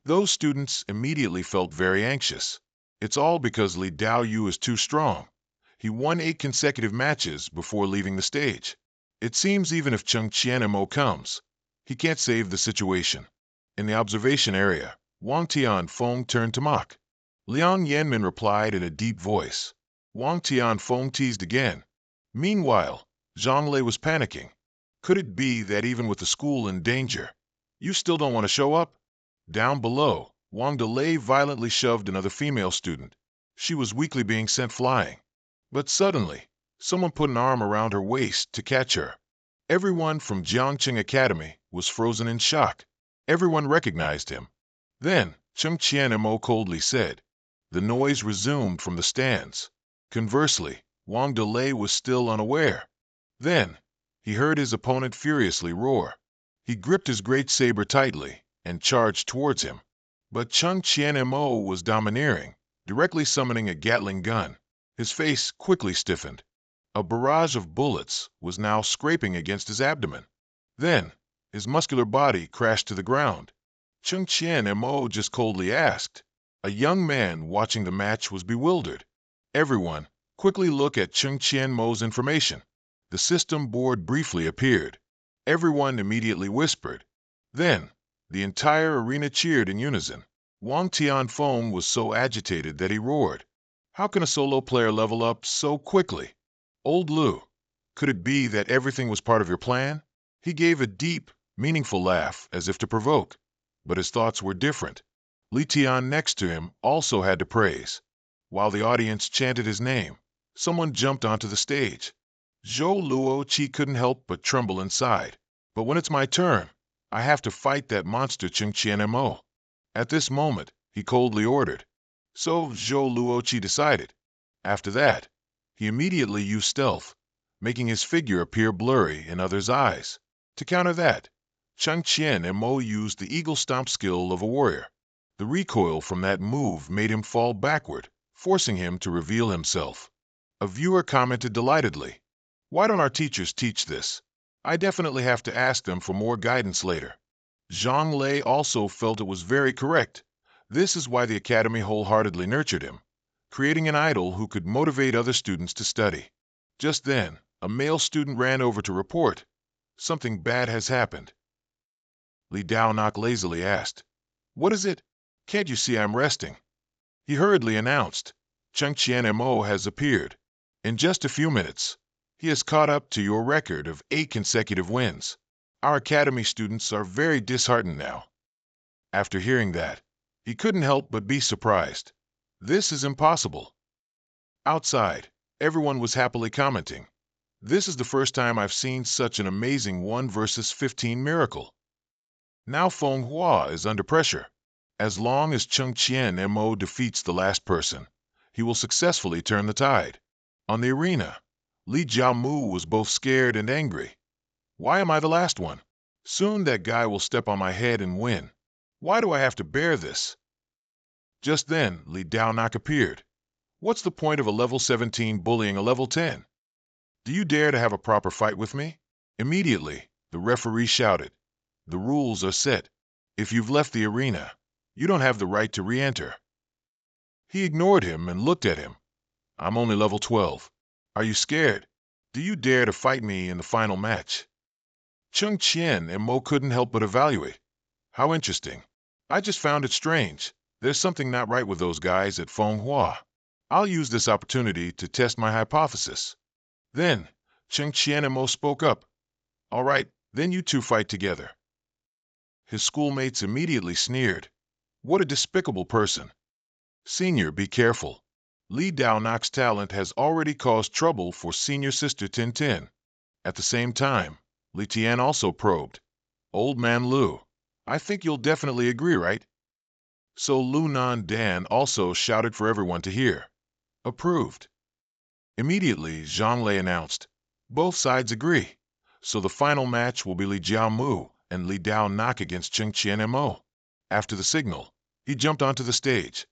Those students immediately felt very anxious. It's all because Li Daoyu is too strong. He won 8 consecutive matches before leaving the stage. It seems even if Cheng Qianmo comes, he can't save the situation. In the observation area, Wang Tianfeng turned to mock. Liang Yanmin replied in a deep voice. Wang Tianfeng teased again. Meanwhile, Zhang Lei was panicking. Could it be that even with the school in danger, you still don't want to show up? Down below, Wang Delay violently shoved another female student. She was weakly being sent flying. But suddenly, someone put an arm around her waist to catch her. Everyone from Jiangqing Academy was frozen in shock. Everyone recognized him. Then, Cheng Qianmo coldly said. The noise resumed from the stands. Conversely, Wang Delay was still unaware. Then, he heard his opponent furiously roar. He gripped his great saber tightly and charged towards him. But Cheng Qianmo was domineering, directly summoning a Gatling gun. His face quickly stiffened. A barrage of bullets was now scraping against his abdomen. Then, his muscular body crashed to the ground. Cheng Qianmo just coldly asked. A young man watching the match was bewildered. Everyone, quickly look at Cheng Qianmo's information. The system board briefly appeared. Everyone immediately whispered. Then, the entire arena cheered in unison. Wang Tianfeng was so agitated that he roared. How can a solo player level up so quickly? Old Lu, could it be that everything was part of your plan? He gave a deep, meaningful laugh as if to provoke. But his thoughts were different. Li Tian next to him also had to praise. While the audience chanted his name, someone jumped onto the stage. Zhou Luoqi couldn't help but tremble inside. But when it's my turn, I have to fight that monster Cheng Qianmo. At this moment, he coldly ordered. So Zhou Luoqi decided. After that, he immediately used stealth, making his figure appear blurry in others' eyes. To counter that, Cheng Qianmo used the eagle stomp skill of a warrior. The recoil from that move made him fall backward, forcing him to reveal himself. A viewer commented delightedly. Why don't our teachers teach this? I definitely have to ask them for more guidance later. Zhang Lei also felt it was very correct. This is why the academy wholeheartedly nurtured him, creating an idol who could motivate other students to study. Just then, a male student ran over to report. Something bad has happened. Li Daonak lazily asked. What is it? Can't you see I'm resting? He hurriedly announced. Cheng Qianmo has appeared. In just a few minutes, he has caught up to your record of 8 consecutive wins. Our academy students are very disheartened now. After hearing that, he couldn't help but be surprised. This is impossible. Outside, everyone was happily commenting. This is the first time I've seen such an amazing 1 versus 15 miracle. Now Feng Hua is under pressure. As long as Cheng Qianmo defeats the last person, he will successfully turn the tide. On the arena, Li Jiamu was both scared and angry. Why am I the last one? Soon that guy will step on my head and win. Why do I have to bear this? Just then, Li Daonak appeared. What's the point of a level 17 bullying a level 10? Do you dare to have a proper fight with me? Immediately, the referee shouted. The rules are set. If you've left the arena, you don't have the right to re-enter. He ignored him and looked at him. I'm only level 12. Are you scared? Do you dare to fight me in the final match? Cheng Qianmo couldn't help but evaluate. How interesting. I just found it strange. There's something not right with those guys at Feng Hua. I'll use this opportunity to test my hypothesis. Then, Cheng Qianmo spoke up. All right, then you two fight together. His schoolmates immediately sneered. What a despicable person. Senior, be careful. Li Daonak's talent has already caused trouble for senior sister Tintin. At the same time, Li Tian also probed. Old man Lu, I think you'll definitely agree, right? So Lu Nan Dan also shouted for everyone to hear. Approved. Immediately, Zhang Lei announced. Both sides agree. So the final match will be Li Jiamu and Li Daonak against Cheng Qianmo. After the signal, he jumped onto the stage.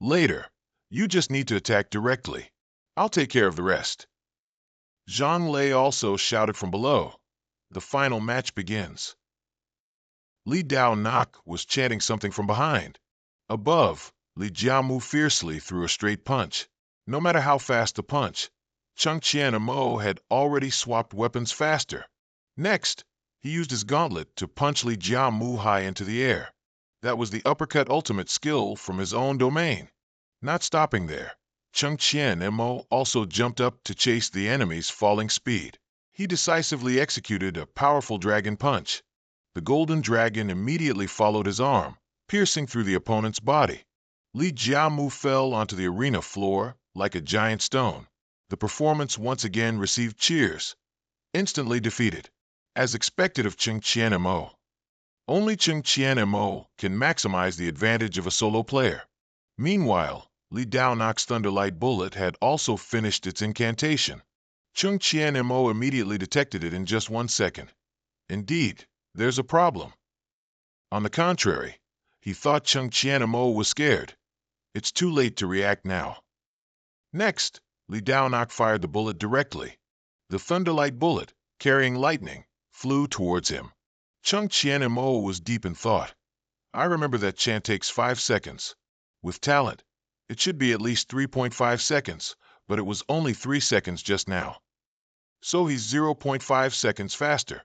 Later, you just need to attack directly. I'll take care of the rest. Zhang Lei also shouted from below. The final match begins. Li Daonak was chanting something from behind. Above, Li Jiamu fiercely threw a straight punch. No matter how fast the punch, Chung Chien Mo had already swapped weapons faster. Next, he used his gauntlet to punch Li Jiamu high into the air. That was the uppercut ultimate skill from his own domain. Not stopping there, Chung Chien Mo also jumped up to chase the enemy's falling speed. He decisively executed a powerful dragon punch. The golden dragon immediately followed his arm, piercing through the opponent's body. Li Jiamu fell onto the arena floor like a giant stone. The performance once again received cheers. Instantly defeated. As expected of Chung Chien Mo. Only Chung Chien Mo can maximize the advantage of a solo player. Meanwhile, Li Daonok's Thunderlight Bullet had also finished its incantation. Chung Chien Mo immediately detected it in just 1 second. Indeed, there's a problem. On the contrary, he thought Chung Chien Mo was scared. It's too late to react now. Next, Li Daonok fired the bullet directly. The Thunderlight Bullet, carrying lightning, flew towards him. Chung Chien Mo was deep in thought. I remember that chant takes 5 seconds. With talent, it should be at least 3.5 seconds, but it was only 3 seconds just now. So he's 0.5 seconds faster.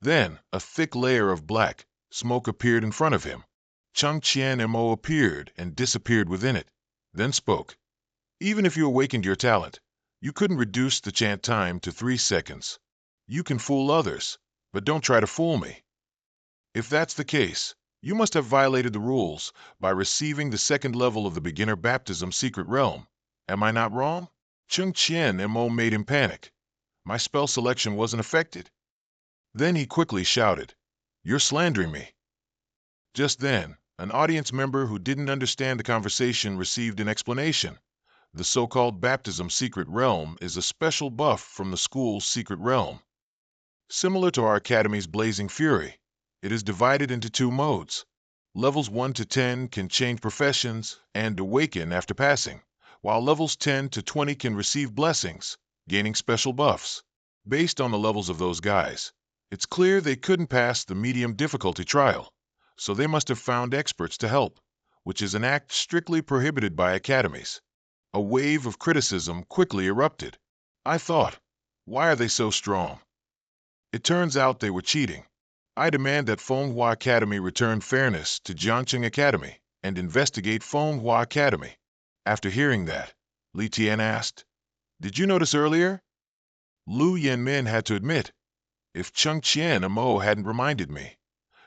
Then, a thick layer of black smoke appeared in front of him. Chung Chien Mo appeared and disappeared within it, then spoke. Even if you awakened your talent, you couldn't reduce the chant time to 3 seconds. You can fool others, but don't try to fool me. If that's the case, you must have violated the rules by receiving the 2nd level of the beginner baptism secret realm. Am I not wrong? Chung Chien Mo made him panic. My spell selection wasn't affected. Then he quickly shouted, "You're slandering me." Just then, an audience member who didn't understand the conversation received an explanation. The so-called baptism secret realm is a special buff from the school's secret realm. Similar to our academy's Blazing Fury, it is divided into 2 modes. Levels 1 to 10 can change professions and awaken after passing, while levels 10 to 20 can receive blessings, gaining special buffs. Based on the levels of those guys, it's clear they couldn't pass the medium difficulty trial, so they must have found experts to help, which is an act strictly prohibited by academies. A wave of criticism quickly erupted. I thought, why are they so strong? It turns out they were cheating. I demand that Manhua Academy return fairness to Jiangcheng Academy and investigate Manhua Academy. After hearing that, Li Tian asked, "Did you notice earlier?" Lu Yanmin had to admit, if Chung Chien Mo hadn't reminded me,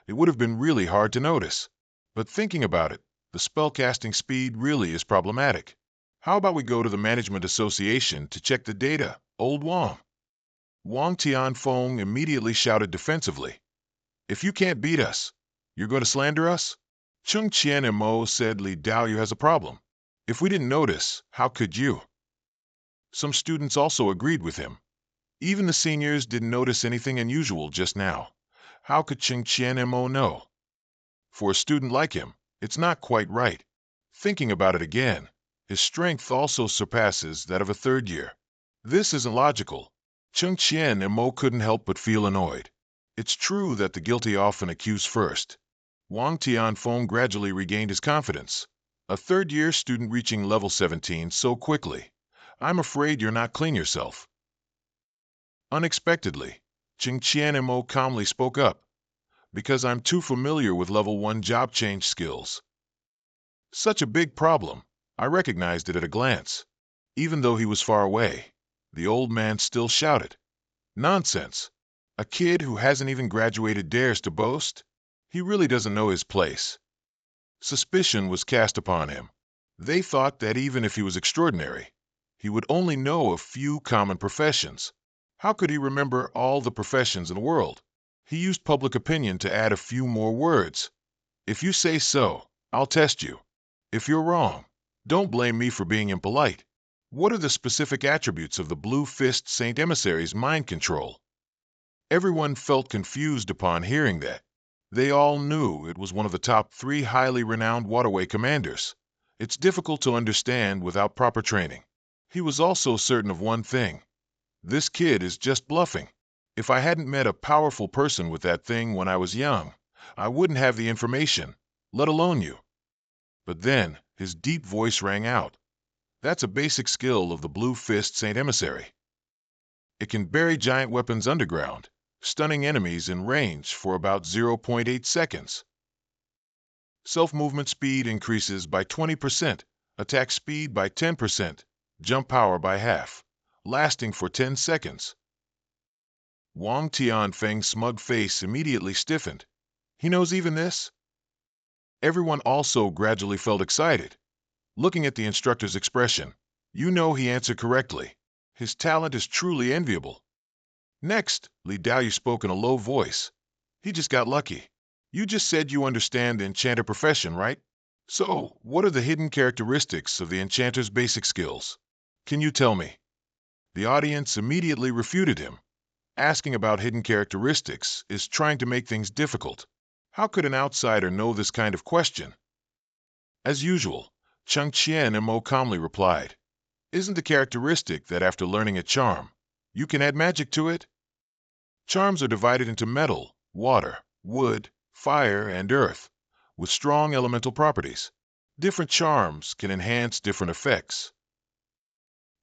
it would have been really hard to notice. But thinking about it, the spellcasting speed really is problematic. How about we go to the Management Association to check the data, old Wang? Wang Tianfeng immediately shouted defensively, "If you can't beat us, you're going to slander us?" Chung Chien Mo said Li Daoyu has a problem. If we didn't notice, how could you? Some students also agreed with him. Even the seniors didn't notice anything unusual just now. How could Chung Chien Mo know? For a student like him, it's not quite right. Thinking about it again, his strength also surpasses that of a 3rd year. This isn't logical. Chung Chien Mo couldn't help but feel annoyed. It's true that the guilty often accuse first. Wang Tianfeng gradually regained his confidence. A 3rd-year student reaching level 17 so quickly. I'm afraid you're not clean yourself. Unexpectedly, Chung Chien Mo calmly spoke up. Because I'm too familiar with level 1 job change skills. Such a big problem, I recognized it at a glance. Even though he was far away, the old man still shouted, "Nonsense! A kid who hasn't even graduated dares to boast? He really doesn't know his place." Suspicion was cast upon him. They thought that even if he was extraordinary, he would only know a few common professions. How could he remember all the professions in the world? He used public opinion to add a few more words. If you say so, I'll test you. If you're wrong, don't blame me for being impolite. What are the specific attributes of the Blue Fist Saint Emissary's mind control? Everyone felt confused upon hearing that. They all knew it was one of the top 3 highly renowned waterway commanders. It's difficult to understand without proper training. He was also certain of one thing. This kid is just bluffing. If I hadn't met a powerful person with that thing when I was young, I wouldn't have the information, let alone you. But then, his deep voice rang out. That's a basic skill of the Blue Fist Saint Emissary. It can bury giant weapons underground, stunning enemies in range for about 0.8 seconds. Self-movement speed increases by 20%, attack speed by 10%, jump power by half, lasting for 10 seconds. Wang Tianfeng's smug face immediately stiffened. He knows even this? Everyone also gradually felt excited. Looking at the instructor's expression, you know he answered correctly. His talent is truly enviable. Next, Li Daoyu spoke in a low voice. He just got lucky. You just said you understand the enchanter profession, right? So, what are the hidden characteristics of the enchanter's basic skills? Can you tell me? The audience immediately refuted him. Asking about hidden characteristics is trying to make things difficult. How could an outsider know this kind of question? As usual, Cheng Qian and Mo calmly replied, isn't the characteristic that after learning a charm, you can add magic to it? Charms are divided into metal, water, wood, fire, and earth, with strong elemental properties. Different charms can enhance different effects.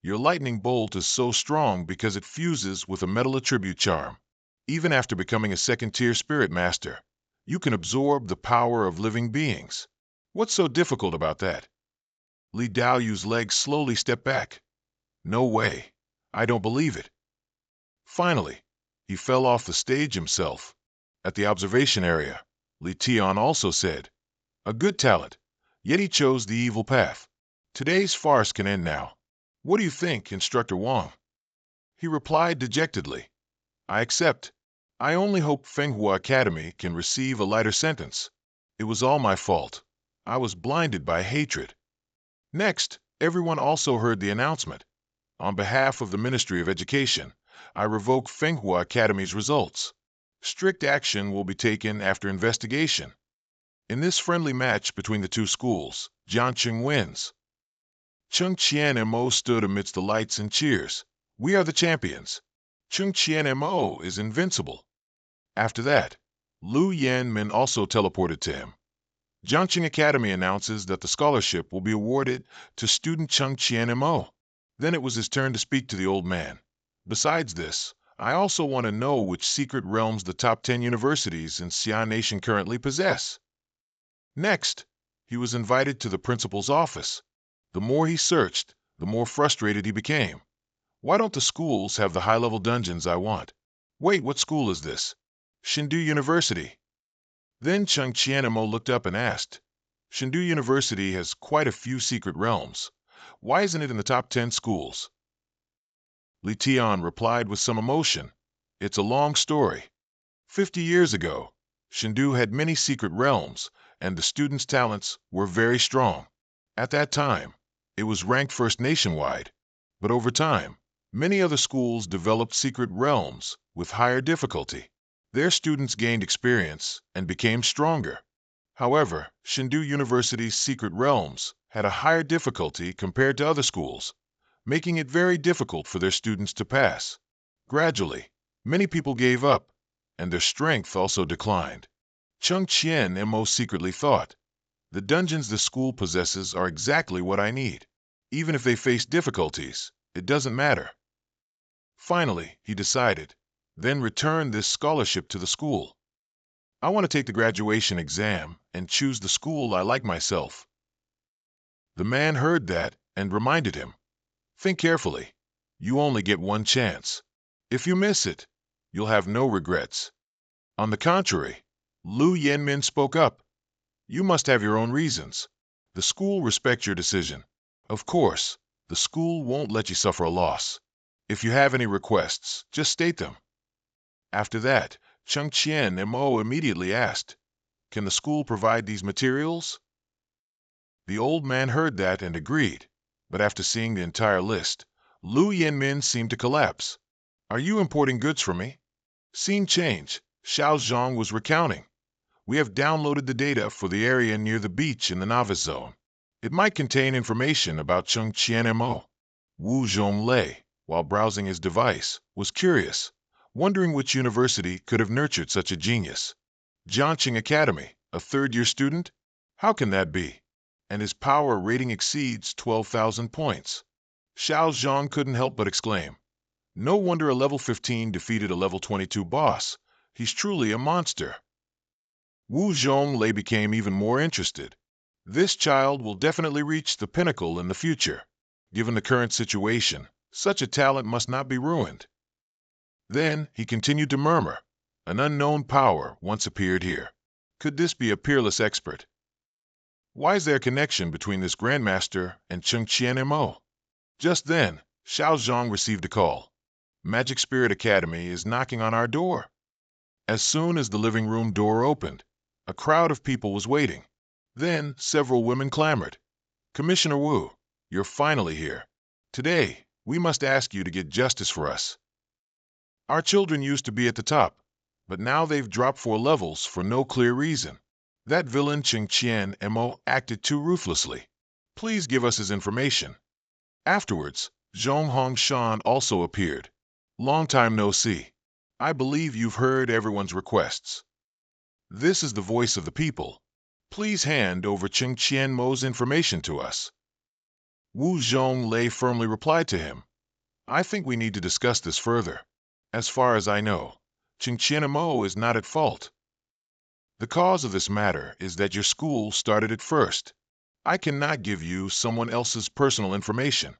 Your lightning bolt is so strong because it fuses with a metal attribute charm. Even after becoming a second-tier spirit master, you can absorb the power of living beings. What's so difficult about that? Li Daoyu's legs slowly stepped back. No way. I don't believe it. Finally, he fell off the stage himself. At the observation area, Li Tian also said, a good talent, yet he chose the evil path. Today's farce can end now. What do you think, Instructor Wang? He replied dejectedly, I accept. I only hope Fenghua Academy can receive a lighter sentence. It was all my fault. I was blinded by hatred. Next, everyone also heard the announcement. On behalf of the Ministry of Education, I revoke Fenghua Academy's results. Strict action will be taken after investigation. In this friendly match between the two schools, Jianqing wins. Cheng Qian and Mo stood amidst the lights and cheers. We are the champions. Cheng Qian and Mo is invincible. After that, Lu Yanmin also teleported to him. Jianqing Academy announces that the scholarship will be awarded to student Cheng Qian and Mo. Then it was his turn to speak to the old man. Besides this, I also want to know which secret realms the top 10 universities in Xi'an Nation currently possess. Next, he was invited to the principal's office. The more he searched, the more frustrated he became. Why don't the schools have the high-level dungeons I want? Wait, what school is this? Shindu University. Then Cheng Qianemo looked up and asked, Shindu University has quite a few secret realms. Why isn't it in the top 10 schools? Li Tian replied with some emotion, it's a long story. 50 years ago, Shindu had many secret realms, and the students' talents were very strong. At that time, it was ranked first nationwide. But over time, many other schools developed secret realms with higher difficulty. Their students gained experience and became stronger. However, Shindu University's secret realms had a higher difficulty compared to other schools, making it very difficult for their students to pass. Gradually, many people gave up, and their strength also declined. Cheng Qian and Mo secretly thought, the dungeons the school possesses are exactly what I need. Even if they face difficulties, it doesn't matter. Finally, he decided, then return this scholarship to the school. I want to take the graduation exam and choose the school I like myself. The man heard that and reminded him, think carefully. You only get one chance. If you miss it, you'll have no regrets. On the contrary, Lu Yanmin spoke up. You must have your own reasons. The school respects your decision. Of course, the school won't let you suffer a loss. If you have any requests, just state them. After that, Cheng Qian and Mo immediately asked, can the school provide these materials? The old man heard that and agreed, but after seeing the entire list, Lu Yanmin seemed to collapse. Are you importing goods from me? Scene change. Xiao Zhang was recounting. We have downloaded the data for the area near the beach in the novice zone. It might contain information about Cheng Qian and Mo. Wu Zhonglei, while browsing his device, was curious, wondering which university could have nurtured such a genius. Jianqing Academy, a third-year student? How can that be? And his power rating exceeds 12,000 points. Xiao Zhang couldn't help but exclaim, No wonder a level 15 defeated a level 22 boss. He's truly a monster. Wu Zhonglei became even more interested. This child will definitely reach the pinnacle in the future. Given the current situation, such a talent must not be ruined. Then he continued to murmur. An unknown power once appeared here. Could this be a peerless expert? Why is there a connection between this Grandmaster and Chengqian Mo? Just then, Xiao Zhang received a call. Magic Spirit Academy is knocking on our door. As soon as the living room door opened, a crowd of people was waiting. Then several women clamored. Commissioner Wu, you're finally here. Today, we must ask you to get justice for us. Our children used to be at the top, but now they've dropped 4 levels for no clear reason. That villain Chengqian Mo acted too ruthlessly. Please give us his information. Afterwards, Zhong Hongshan also appeared. Long time no see. I believe you've heard everyone's requests. This is the voice of the people. Please hand over Chengqian Mo's information to us. Wu Zhonglei firmly replied to him. I think we need to discuss this further. As far as I know, Chengqian Mo is not at fault. The cause of this matter is that your school started it first. I cannot give you someone else's personal information.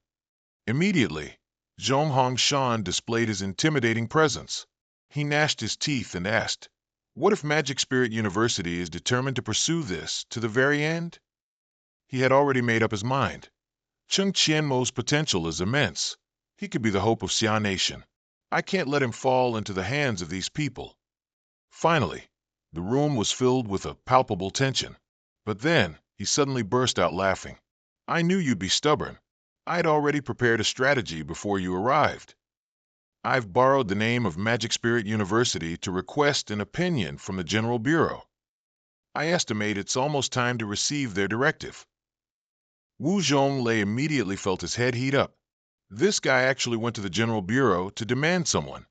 Immediately, Zhong Hongshan displayed his intimidating presence. He gnashed his teeth and asked, what if Magic Spirit University is determined to pursue this to the very end? He had already made up his mind. Chengqian Mo's potential is immense. He could be the hope of Xia Nation. I can't let him fall into the hands of these people. Finally, the room was filled with a palpable tension. But then, he suddenly burst out laughing. I knew you'd be stubborn. I'd already prepared a strategy before you arrived. I've borrowed the name of Magic Spirit University to request an opinion from the General Bureau. I estimate it's almost time to receive their directive. Wu Zhonglei immediately felt his head heat up. This guy actually went to the General Bureau to demand someone.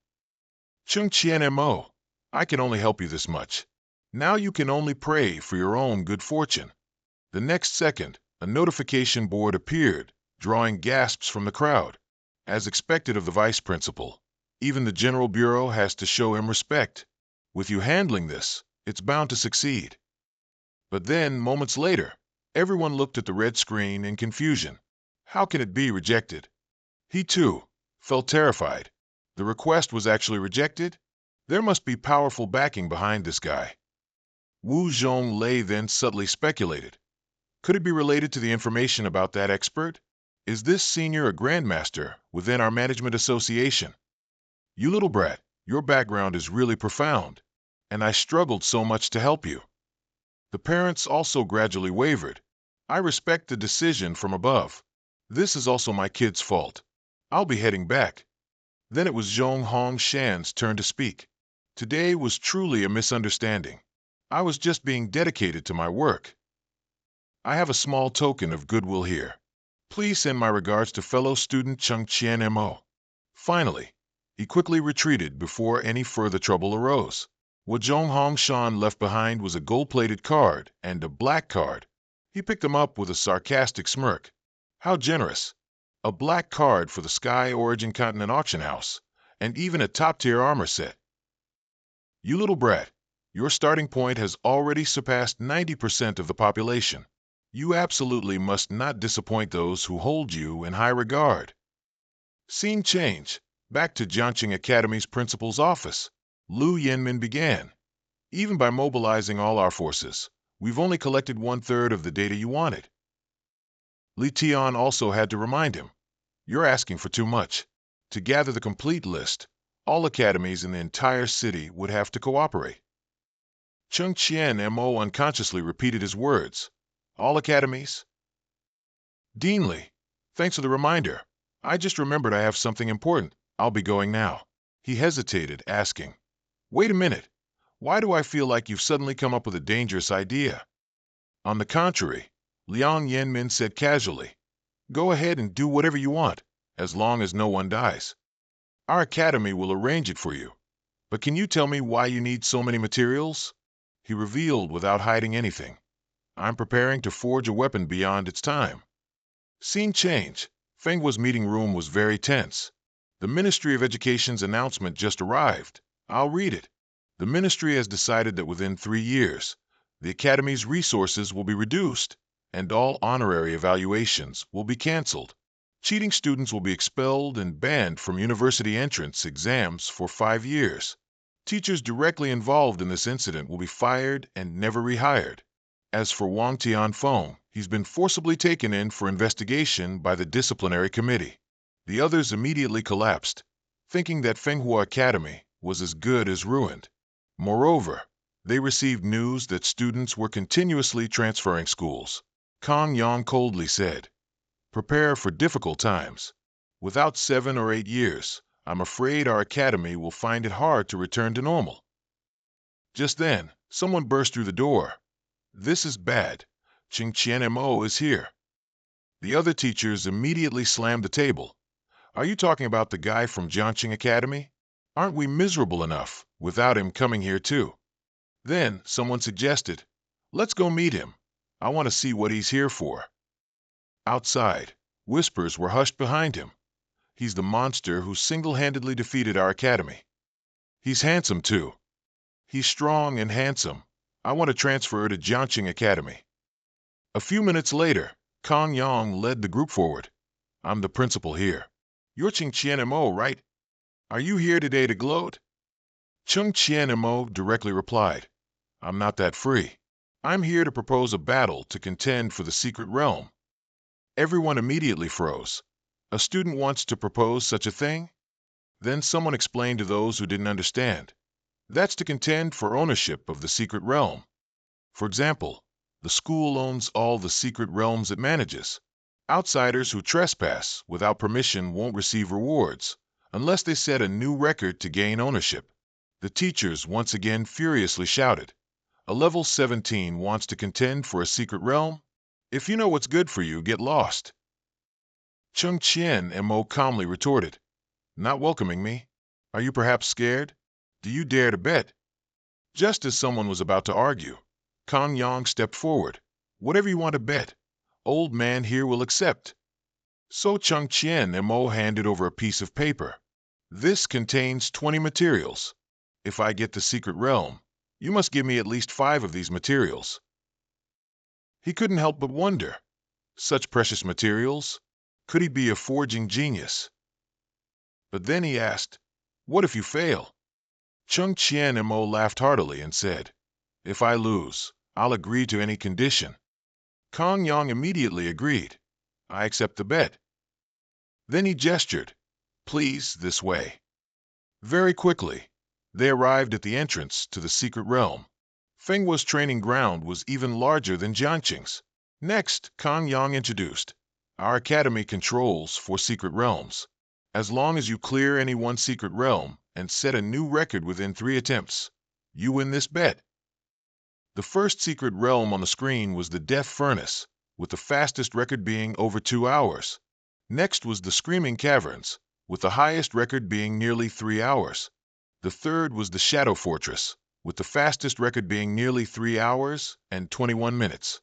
Chengqian Mo, I can only help you this much. Now you can only pray for your own good fortune. The next second, a notification board appeared, drawing gasps from the crowd. As expected of the vice principal, even the General Bureau has to show him respect. With you handling this, it's bound to succeed. But then, moments later, everyone looked at the red screen in confusion. How can it be rejected? He, too, felt terrified. The request was actually rejected? There must be powerful backing behind this guy. Wu Zhonglei then subtly speculated. Could it be related to the information about that expert? Is this senior a grandmaster within our management association? You little brat, your background is really profound, and I struggled so much to help you. The parents also gradually wavered. I respect the decision from above. This is also my kid's fault. I'll be heading back. Then it was Zhong Hongshan's turn to speak. Today was truly a misunderstanding. I was just being dedicated to my work. I have a small token of goodwill here. Please send my regards to fellow student Chengqian Mo. Finally, he quickly retreated before any further trouble arose. What Zhong Hongshan left behind was a gold-plated card and a black card. He picked them up with a sarcastic smirk. How generous! A black card for the Sky Origin Continent Auction House, and even a top-tier armor set. You little brat, your starting point has already surpassed 90% of the population. You absolutely must not disappoint those who hold you in high regard. Scene change. Back to Jiangqing Academy's principal's office. Lu Yanmin began. Even by mobilizing all our forces, we've only collected 1/3 of the data you wanted. Li Tian also had to remind him. You're asking for too much. To gather the complete list, all academies in the entire city would have to cooperate. Chengqian Mo unconsciously repeated his words. All academies? Dean Li, thanks for the reminder. I just remembered I have something important. I'll be going now. He hesitated, asking, wait a minute. Why do I feel like you've suddenly come up with a dangerous idea? On the contrary, Liang Yanmin said casually, go ahead and do whatever you want, as long as no one dies. Our academy will arrange it for you. But can you tell me why you need so many materials? He revealed without hiding anything. I'm preparing to forge a weapon beyond its time. Scene change. Feng Hua's meeting room was very tense. The Ministry of Education's announcement just arrived. I'll read it. The ministry has decided that within 3 years, the Academy's resources will be reduced, and all honorary evaluations will be canceled. Cheating students will be expelled and banned from university entrance exams for 5 years. Teachers directly involved in this incident will be fired and never rehired. As for Wang Tianfeng, he's been forcibly taken in for investigation by the disciplinary committee. The others immediately collapsed, thinking that Fenghua Academy was as good as ruined. Moreover, they received news that students were continuously transferring schools. Kang Yang coldly said, "Prepare for difficult times. Without 7 or 8 years, I'm afraid our academy will find it hard to return to normal." Just then, someone burst through the door. "This is bad. Qing Qian Mo is here." The other teachers immediately slammed the table. "Are you talking about the guy from Jiangqing Academy? Aren't we miserable enough without him coming here too?" Then someone suggested, "Let's go meet him. I want to see what he's here for." Outside, whispers were hushed behind him. "He's the monster who single-handedly defeated our academy. He's handsome too. He's strong and handsome. I want to transfer to Jiangqing Academy." A few minutes later, Kang Yang led the group forward. "I'm the principal here. You're Qing Qian Mo, right? Are you here today to gloat?" Chung Qian Mo directly replied, "I'm not that free. I'm here to propose a battle to contend for the secret realm." Everyone immediately froze. A student wants to propose such a thing? Then someone explained to those who didn't understand. That's to contend for ownership of the secret realm. For example, the school owns all the secret realms it manages. Outsiders who trespass without permission won't receive rewards, unless they set a new record to gain ownership. The teachers once again furiously shouted, "A level 17 wants to contend for a secret realm? If you know what's good for you, get lost." Chung Chien Mo calmly retorted, "Not welcoming me? Are you perhaps scared? Do you dare to bet?" Just as someone was about to argue, Kang Yang stepped forward. "Whatever you want to bet, old man here will accept." So Chung Chien Mo handed over a piece of paper. "This contains 20 materials. If I get the secret realm, you must give me at least 5 of these materials." He couldn't help but wonder, such precious materials? Could he be a forging genius? But then he asked, "What if you fail?" Chung Chien Mo laughed heartily and said, "If I lose, I'll agree to any condition." Kang Yang immediately agreed. "I accept the bet." Then he gestured, "Please, this way." Very quickly, they arrived at the entrance to the secret realm. Fenghua's training ground was even larger than Jiangqing's. Next, Kang Yang introduced, "Our academy controls 4 secret realms. As long as you clear any one secret realm and set a new record within 3 attempts, you win this bet." The first secret realm on the screen was the Death Furnace, with the fastest record being over 2 hours. Next was the Screaming Caverns, with the highest record being nearly 3 hours. The third was the Shadow Fortress, with the fastest record being nearly 3 hours and 21 minutes.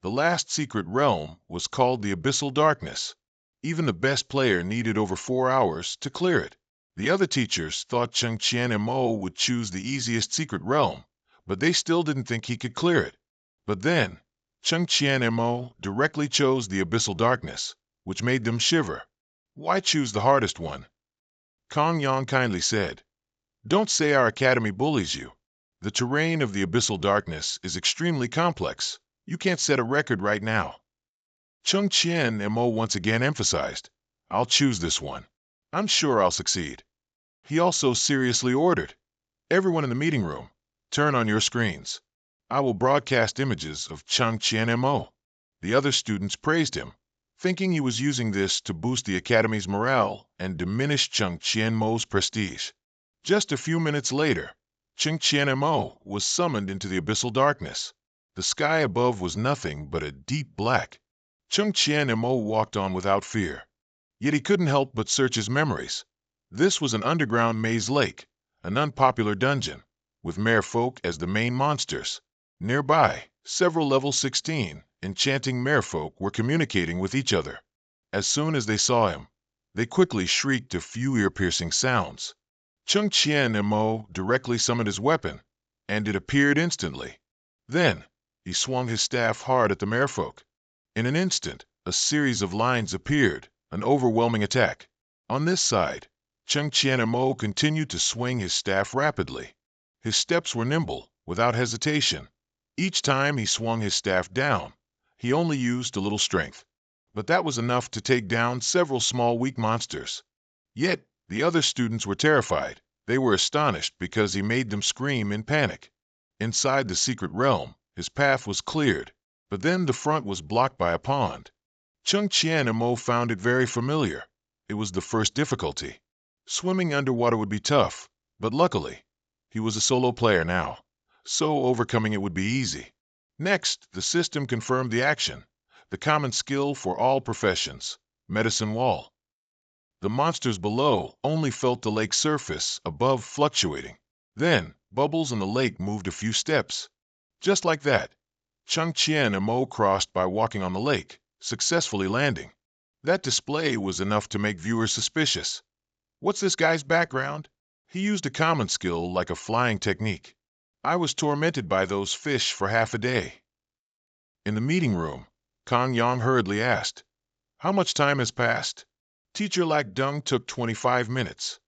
The last secret realm was called the Abyssal Darkness. Even the best player needed over 4 hours to clear it. The other teachers thought Chung Chien Mo would choose the easiest secret realm, but they still didn't think he could clear it. But then, Chung Chien Mo directly chose the Abyssal Darkness, which made them shiver. Why choose the hardest one? Kang Yang kindly said, "Don't say our academy bullies you. The terrain of the Abyssal Darkness is extremely complex. You can't set a record right now." Chung Chien Mo once again emphasized, "I'll choose this one. I'm sure I'll succeed." He also seriously ordered, "Everyone in the meeting room, turn on your screens. I will broadcast images of Chung Chien Mo." The other students praised him, thinking he was using this to boost the academy's morale and diminish Chung Chien Mo's prestige. Just a few minutes later, Chung Chien Mo was summoned into the Abyssal Darkness. The sky above was nothing but a deep black. Chung Chien Mo walked on without fear. Yet he couldn't help but search his memories. This was an underground maze lake, an unpopular dungeon, with merfolk as the main monsters. Nearby, several level 16 enchanting merfolk were communicating with each other. As soon as they saw him, They quickly shrieked a few ear-piercing sounds. Chung Chien Mo directly summoned his weapon, and it appeared instantly. Then, he swung his staff hard at the merfolk. In an instant, a series of lines appeared, an overwhelming attack. On this side, Chung Chien Mo continued to swing his staff rapidly. His steps were nimble, without hesitation. Each time he swung his staff down, he only used a little strength. But that was enough to take down several small weak monsters. Yet, the other students were terrified. They were astonished because he made them scream in panic. Inside the secret realm, his path was cleared, but then the front was blocked by a pond. Chung Chien Mo found it very familiar. It was the first difficulty. Swimming underwater would be tough, but luckily, he was a solo player now, so overcoming it would be easy. Next, the system confirmed the action, the common skill for all professions, medicine wall. The monsters below only felt the lake's surface, above fluctuating. Then, bubbles in the lake moved a few steps. Just like that, Chung Chien Mo crossed by walking on the lake, successfully landing. That display was enough to make viewers suspicious. What's this guy's background? He used a common skill like a flying technique. I was tormented by those fish for half a day. In the meeting room, Kang Yang hurriedly asked, "How much time has passed?" Teacher Lac Dung took 25 minutes.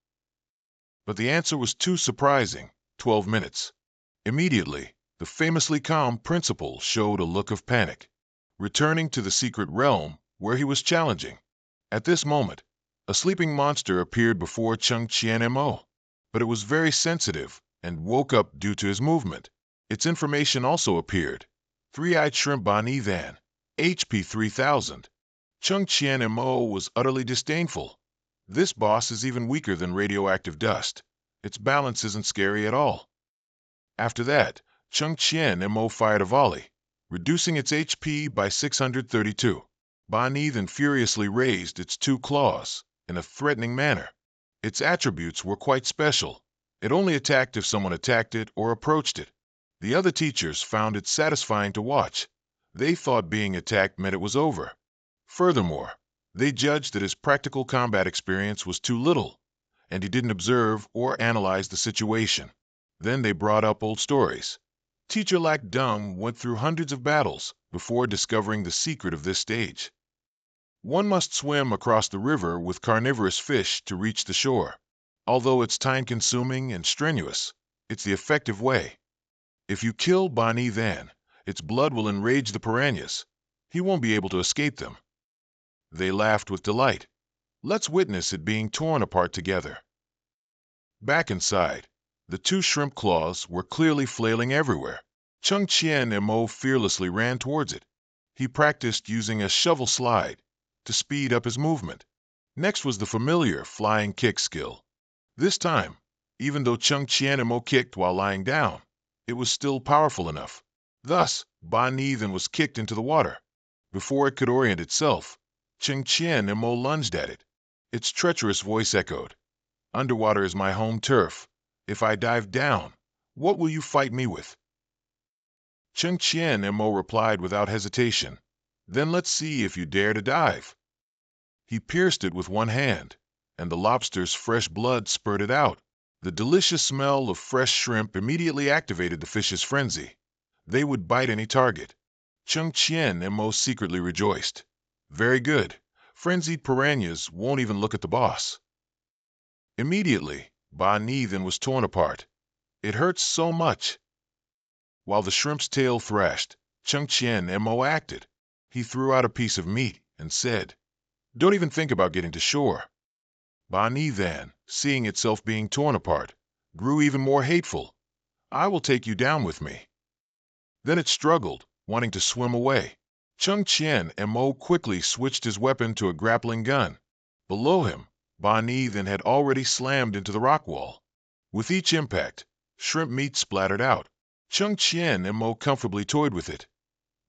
But the answer was too surprising, 12 minutes. Immediately, the famously calm principal showed a look of panic, returning to the secret realm where he was challenging. At this moment, a sleeping monster appeared before Chung Chien Mo, but it was very sensitive and woke up due to his movement. Its information also appeared. Three-eyed shrimp Bani Van, HP 3000. Chung Chien Mo was utterly disdainful. This boss is even weaker than radioactive dust. Its balance isn't scary at all. After that, Chung Chien Mo fired a volley, reducing its HP by 632. Bani then furiously raised its two claws in a threatening manner. Its attributes were quite special. It only attacked if someone attacked it or approached it. The other teachers found it satisfying to watch. They thought being attacked meant it was over. Furthermore, they judged that his practical combat experience was too little, and he didn't observe or analyze the situation. Then they brought up old stories. Teacher Lac Dung went through hundreds of battles before discovering the secret of this stage. One must swim across the river with carnivorous fish to reach the shore. Although it's time-consuming and strenuous, it's the effective way. If you kill Bani Van, its blood will enrage the piranhas. He won't be able to escape them. They laughed with delight. Let's witness it being torn apart together. Back inside, the two shrimp claws were clearly flailing everywhere. Chung Chien Mo fearlessly ran towards it. He practiced using a shovel slide to speed up his movement. Next was the familiar flying kick skill. This time, even though Chung Chien Mo kicked while lying down, it was still powerful enough. Thus, Bani then was kicked into the water. Before it could orient itself, Chung Chien Mo lunged at it. Its treacherous voice echoed, "Underwater is my home turf. If I dive down, what will you fight me with?" Chung Chien Mo replied without hesitation, "Then let's see if you dare to dive." He pierced it with one hand, and the lobster's fresh blood spurted out. The delicious smell of fresh shrimp immediately activated the fish's frenzy. They would bite any target. Chung Chien Mo secretly rejoiced. Very good. Frenzied piranhas won't even look at the boss. Immediately, Bani then was torn apart. It hurts so much. While the shrimp's tail thrashed, Chung Chien Mo acted. He threw out a piece of meat and said, "Don't even think about getting to shore." Bani Van, seeing itself being torn apart, grew even more hateful. "I will take you down with me." Then it struggled, wanting to swim away. Chung Chien Mo quickly switched his weapon to a grappling gun. Below him, Bani then had already slammed into the rock wall. With each impact, shrimp meat splattered out. Chung Chien Mo comfortably toyed with it.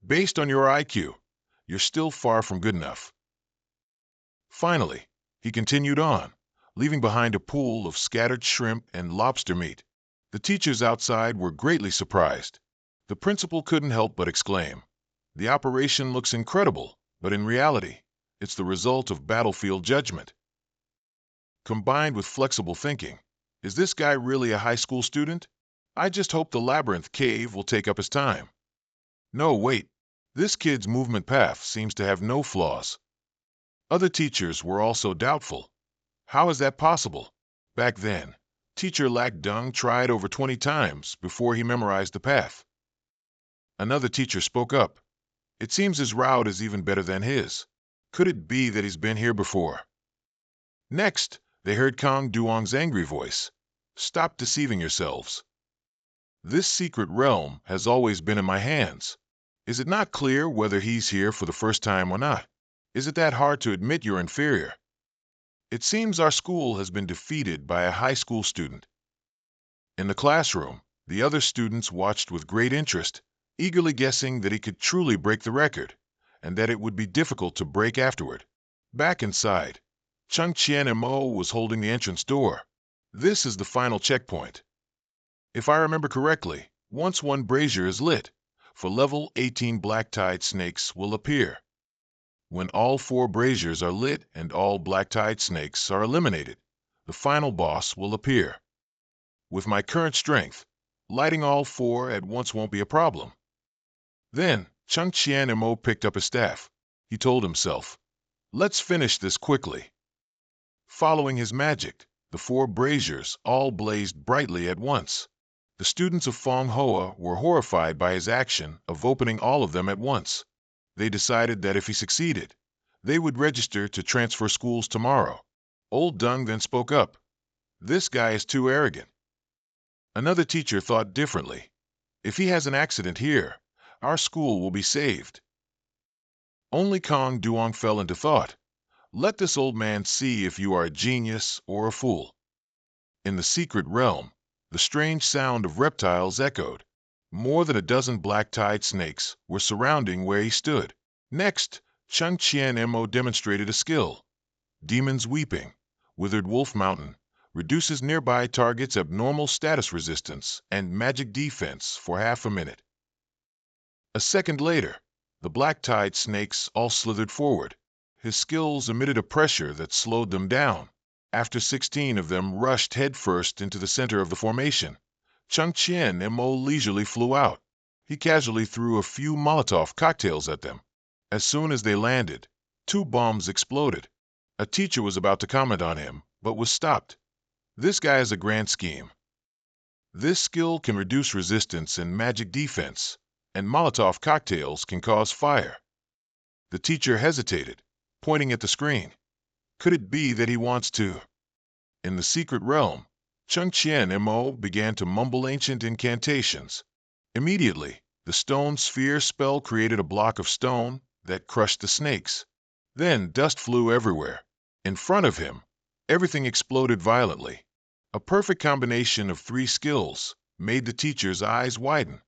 "Based on your IQ, you're still far from good enough." Finally, he continued on, leaving behind a pool of scattered shrimp and lobster meat. The teachers outside were greatly surprised. The principal couldn't help but exclaim, "The operation looks incredible, but in reality, it's the result of battlefield judgment." combined with flexible thinking. Is this guy really a high school student? I just hope the labyrinth cave will take up his time. No, wait. This kid's movement path seems to have no flaws. Other teachers were also doubtful. How is that possible? Back then, teacher Lack Dung tried over 20 times before he memorized the path. Another teacher spoke up. It seems his route is even better than his. Could it be that he's been here before? Next, they heard Kong Duong's angry voice. Stop deceiving yourselves. This secret realm has always been in my hands. Is it not clear whether he's here for the first time or not? Is it that hard to admit you're inferior? It seems our school has been defeated by a high school student. In the classroom, the other students watched with great interest, eagerly guessing that he could truly break the record, and that it would be difficult to break afterward. Back inside, Chung Chien and Mo was holding the entrance door. This is the final checkpoint. If I remember correctly, once one brazier is lit, for level 18 black-tide snakes will appear. When all 4 braziers are lit and all black-tide snakes are eliminated, the final boss will appear. With my current strength, lighting all 4 at once won't be a problem. Then, Chung Chien and Mo picked up his staff. He told himself, let's finish this quickly. Following his magic, the 4 braziers all blazed brightly at once. The students of Fong Hoa were horrified by his action of opening all of them at once. They decided that if he succeeded, they would register to transfer schools tomorrow. Old Dung then spoke up. This guy is too arrogant. Another teacher thought differently. If he has an accident here, our school will be saved. Only Kong Duong fell into thought. Let this old man see if you are a genius or a fool. In the secret realm, the strange sound of reptiles echoed. More than a dozen black-tide snakes were surrounding where he stood. Next, Chung Chien Mo demonstrated a skill. Demon's Weeping, Withered Wolf Mountain, reduces nearby targets' abnormal status resistance and magic defense for half a minute. A second later, the black-tide snakes all slithered forward. His skills emitted a pressure that slowed them down. After 16 of them rushed headfirst into the center of the formation, Chung Chien Mo leisurely flew out. He casually threw a few Molotov cocktails at them. As soon as they landed, 2 bombs exploded. A teacher was about to comment on him, but was stopped. This guy has a grand scheme. This skill can reduce resistance and magic defense, and Molotov cocktails can cause fire. The teacher hesitated, pointing at the screen. Could it be that he wants to? In the secret realm, Chung Chien Mo began to mumble ancient incantations. Immediately, the stone sphere spell created a block of stone that crushed the snakes. Then dust flew everywhere. In front of him, everything exploded violently. A perfect combination of 3 skills made the teacher's eyes widen.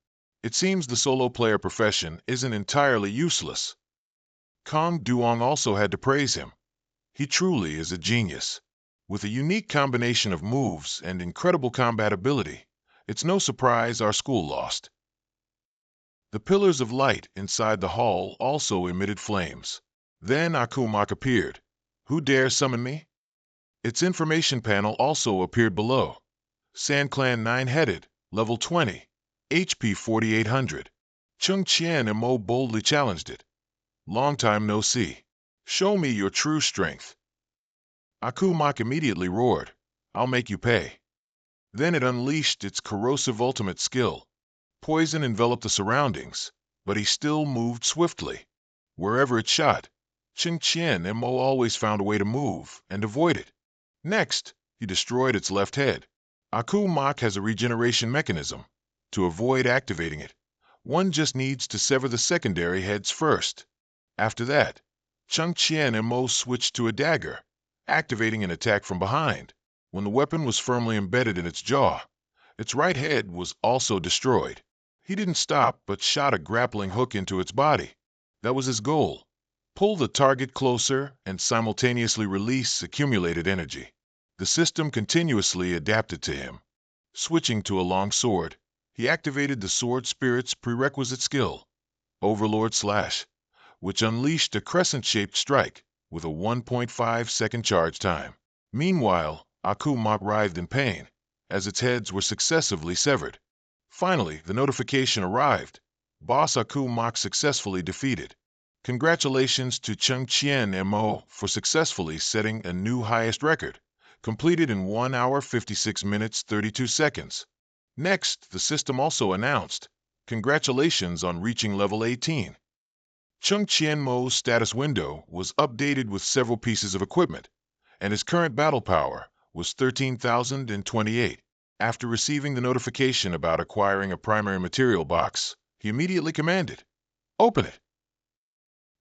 It seems the solo player profession isn't entirely useless. Kong Duong also had to praise him. He truly is a genius. With a unique combination of moves and incredible combat ability, it's no surprise our school lost. The pillars of light inside the hall also emitted flames. Then Akumak appeared. Who dare summon me? Its information panel also appeared below. San Clan 9-headed, level 20, HP 4800. Chung Chien Mo boldly challenged it. Long time no see. Show me your true strength. Akumak immediately roared, I'll make you pay. Then it unleashed its corrosive ultimate skill. Poison enveloped the surroundings, but he still moved swiftly. Wherever it shot, Chung Chien Mo always found a way to move and avoid it. Next, he destroyed its left head. Akumak has a regeneration mechanism. To avoid activating it, one just needs to sever the secondary heads first. After that, Chung Chien Mo switched to a dagger, activating an attack from behind. When the weapon was firmly embedded in its jaw, its right head was also destroyed. He didn't stop, but shot a grappling hook into its body. That was his goal. Pull the target closer and simultaneously release accumulated energy. The system continuously adapted to him. Switching to a long sword, he activated the sword spirit's prerequisite skill, Overlord Slash, which unleashed a crescent-shaped strike with a 1.5-second charge time. Meanwhile, Akumak writhed in pain, as its heads were successively severed. Finally, the notification arrived. Boss Akumak successfully defeated. Congratulations to Cheng Chien Mo for successfully setting a new highest record, completed in 1 hour 56 minutes 32 seconds. Next, the system also announced, congratulations on reaching level 18. Cheng Chien Mo's status window was updated with several pieces of equipment, and his current battle power was 13,028. After receiving the notification about acquiring a primary material box, he immediately commanded, "Open it."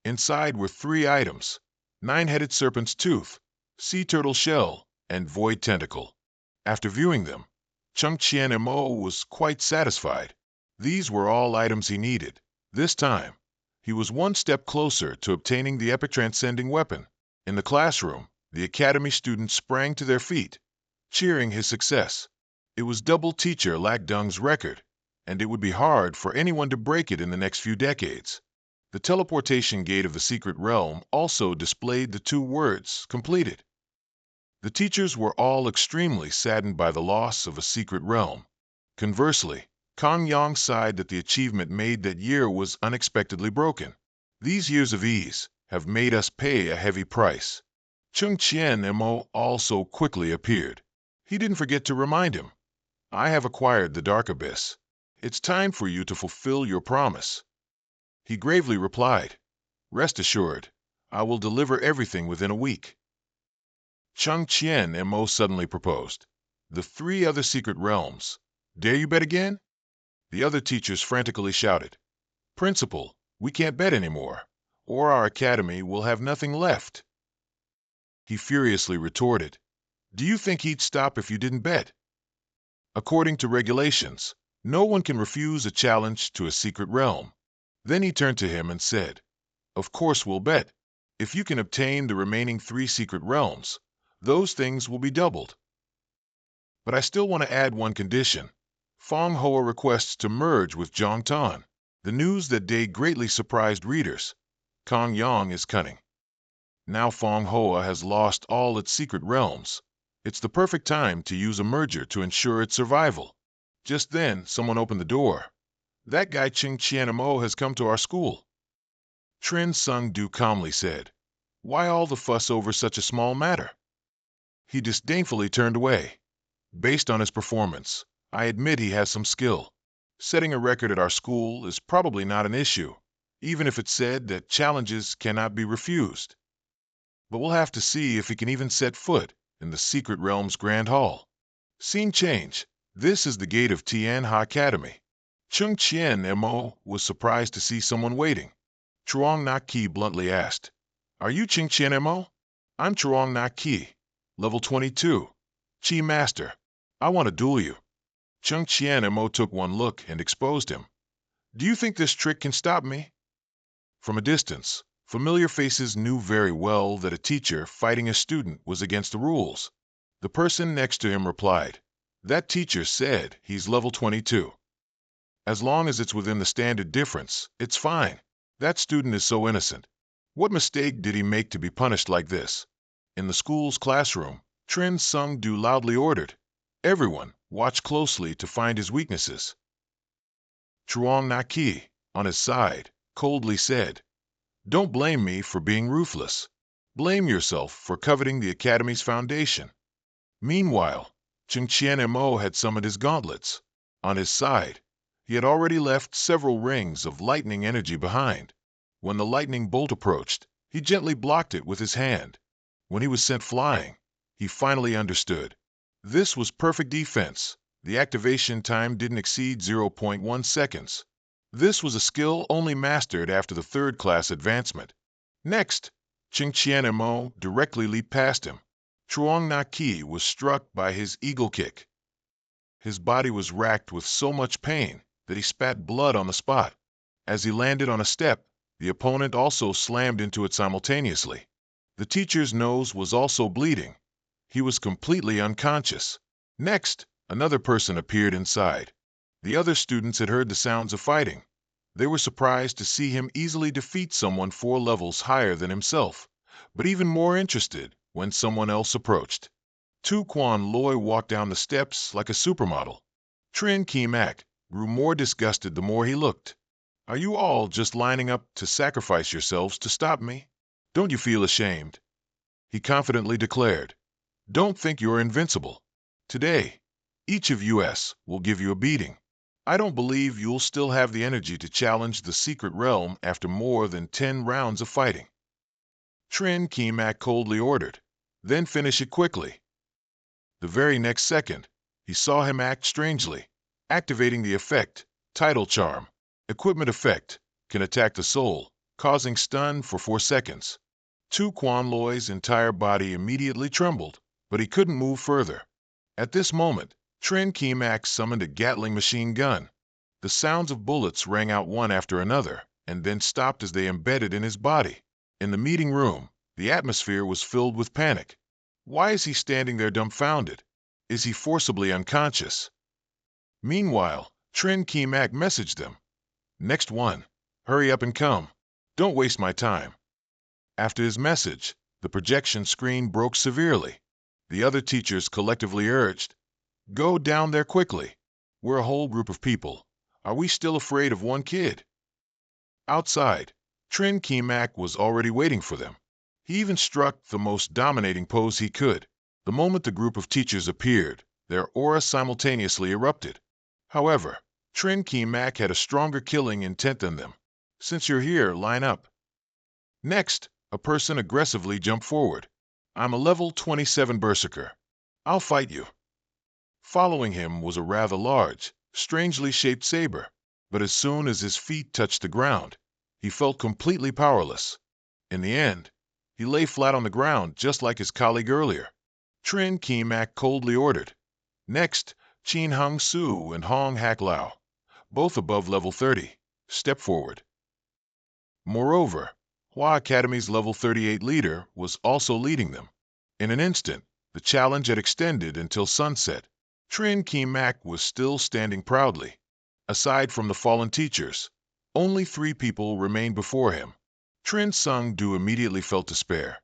Inside were 3 items: nine-headed serpent's tooth, sea turtle shell, and void tentacle. After viewing them, Cheng Chien Mo was quite satisfied. These were all items he needed. This time, he was one step closer to obtaining the epic transcending weapon. In the classroom, the academy students sprang to their feet, cheering his success. It was double teacher Lac Dung's record, and it would be hard for anyone to break it in the next few decades. The teleportation gate of the secret realm also displayed the 2 words, completed. The teachers were all extremely saddened by the loss of a secret realm. Conversely, Kong Yang sighed that the achievement made that year was unexpectedly broken. These years of ease have made us pay a heavy price. Cheng Chien Mo also quickly appeared. He didn't forget to remind him, "I have acquired the Dark Abyss. It's time for you to fulfill your promise." He gravely replied, "Rest assured, I will deliver everything within a week." Cheng Chien Mo suddenly proposed, "The 3 other secret realms. Dare you bet again?" The other teachers frantically shouted, "Principal, we can't bet anymore, or our academy will have nothing left." He furiously retorted, "Do you think he'd stop if you didn't bet?" According to regulations, no one can refuse a challenge to a secret realm. Then he turned to him and said, "Of course we'll bet. If you can obtain the remaining 3 secret realms, those things will be doubled. But I still want to add one condition. Fong Hoa requests to merge with Zhong Tan." The news that day greatly surprised readers. Kong Yang is cunning. Now Fong Hoa has lost all its secret realms. It's the perfect time to use a merger to ensure its survival. Just then, someone opened the door. "That guy Cheng Chien Mo has come to our school." Trin Sung Du calmly said, "Why all the fuss over such a small matter?" He disdainfully turned away. "Based on his performance, I admit he has some skill. Setting a record at our school is probably not an issue, even if it's said that challenges cannot be refused. But we'll have to see if he can even set foot in the Secret Realm's Grand Hall." Scene change. This is the gate of Tian Ha Academy. Cheng Chien Mo was surprised to see someone waiting. Chuang Nak Ki bluntly asked, "Are you Cheng Chien Mo?" "I'm Chuang Nak Ki, level 22. Chi Master. I want to duel you." Cheng Chien Mo took one look and exposed him. "Do you think this trick can stop me?" From a distance, familiar faces knew very well that a teacher fighting a student was against the rules. The person next to him replied, "That teacher said he's level 22. As long as it's within the standard difference, it's fine. That student is so innocent. What mistake did he make to be punished like this?" In the school's classroom, Trin Sung Du loudly ordered, "Everyone, watch closely to find his weaknesses." Chuang Nak Ki, on his side, coldly said, "Don't blame me for being ruthless. Blame yourself for coveting the Academy's foundation." Meanwhile, Cheng Chien Mo had summoned his gauntlets. On his side, he had already left several rings of lightning energy behind. When the lightning bolt approached, he gently blocked it with his hand. When he was sent flying, he finally understood. This was perfect defense. The activation time didn't exceed 0.1 seconds. This was a skill only mastered after the 3rd class advancement. Next, Cheng Chien Mo directly leaped past him. Chuang Nak Ki was struck by his eagle kick. His body was racked with so much pain that he spat blood on the spot. As he landed on a step, the opponent also slammed into it simultaneously. The teacher's nose was also bleeding. He was completely unconscious. Next, another person appeared inside. The other students had heard the sounds of fighting. They were surprised to see him easily defeat someone 4 levels higher than himself, but even more interested when someone else approached. Tu Quan Loi walked down the steps like a supermodel. Trin Ki Mak grew more disgusted the more he looked. Are you all just lining up to sacrifice yourselves to stop me? Don't you feel ashamed? He confidently declared. Don't think you're invincible. Today, each of us will give you a beating. I don't believe you'll still have the energy to challenge the secret realm after more than 10 rounds of fighting. Trin Ki Mak coldly ordered. Then finish it quickly. The very next second, he saw him act strangely, activating the effect, Tidal Charm. Equipment effect, can attack the soul, causing stun for 4 seconds. Tu Quan Loi's entire body immediately trembled, but he couldn't move further. At this moment, Trin Ki Mak summoned a Gatling machine gun. The sounds of bullets rang out one after another, and then stopped as they embedded in his body. In the meeting room, the atmosphere was filled with panic. Why is he standing there dumbfounded? Is he forcibly unconscious? Meanwhile, Trin Ki Mak messaged them. Next one. Hurry up and come. Don't waste my time. After his message, the projection screen broke severely. The other teachers collectively urged, Go down there quickly. We're a whole group of people. Are we still afraid of one kid? Outside, Trin Ki Mak was already waiting for them. He even struck the most dominating pose he could. The moment the group of teachers appeared, their aura simultaneously erupted. However, Trin Ki Mak had a stronger killing intent than them. Since you're here, line up. Next, a person aggressively jumped forward. I'm a level 27 berserker. I'll fight you. Following him was a rather large, strangely shaped saber, but as soon as his feet touched the ground, he felt completely powerless. In the end, he lay flat on the ground just like his colleague earlier. Trin Ki Mak coldly ordered. Next, Qin Hung Su and Hong Hak Lao, both above level 30, step forward. Moreover, Hua Academy's level 38 leader was also leading them. In an instant, the challenge had extended until sunset. Trin Ki Mak was still standing proudly. Aside from the fallen teachers, only 3 people remained before him. Trin Sung Du immediately felt despair.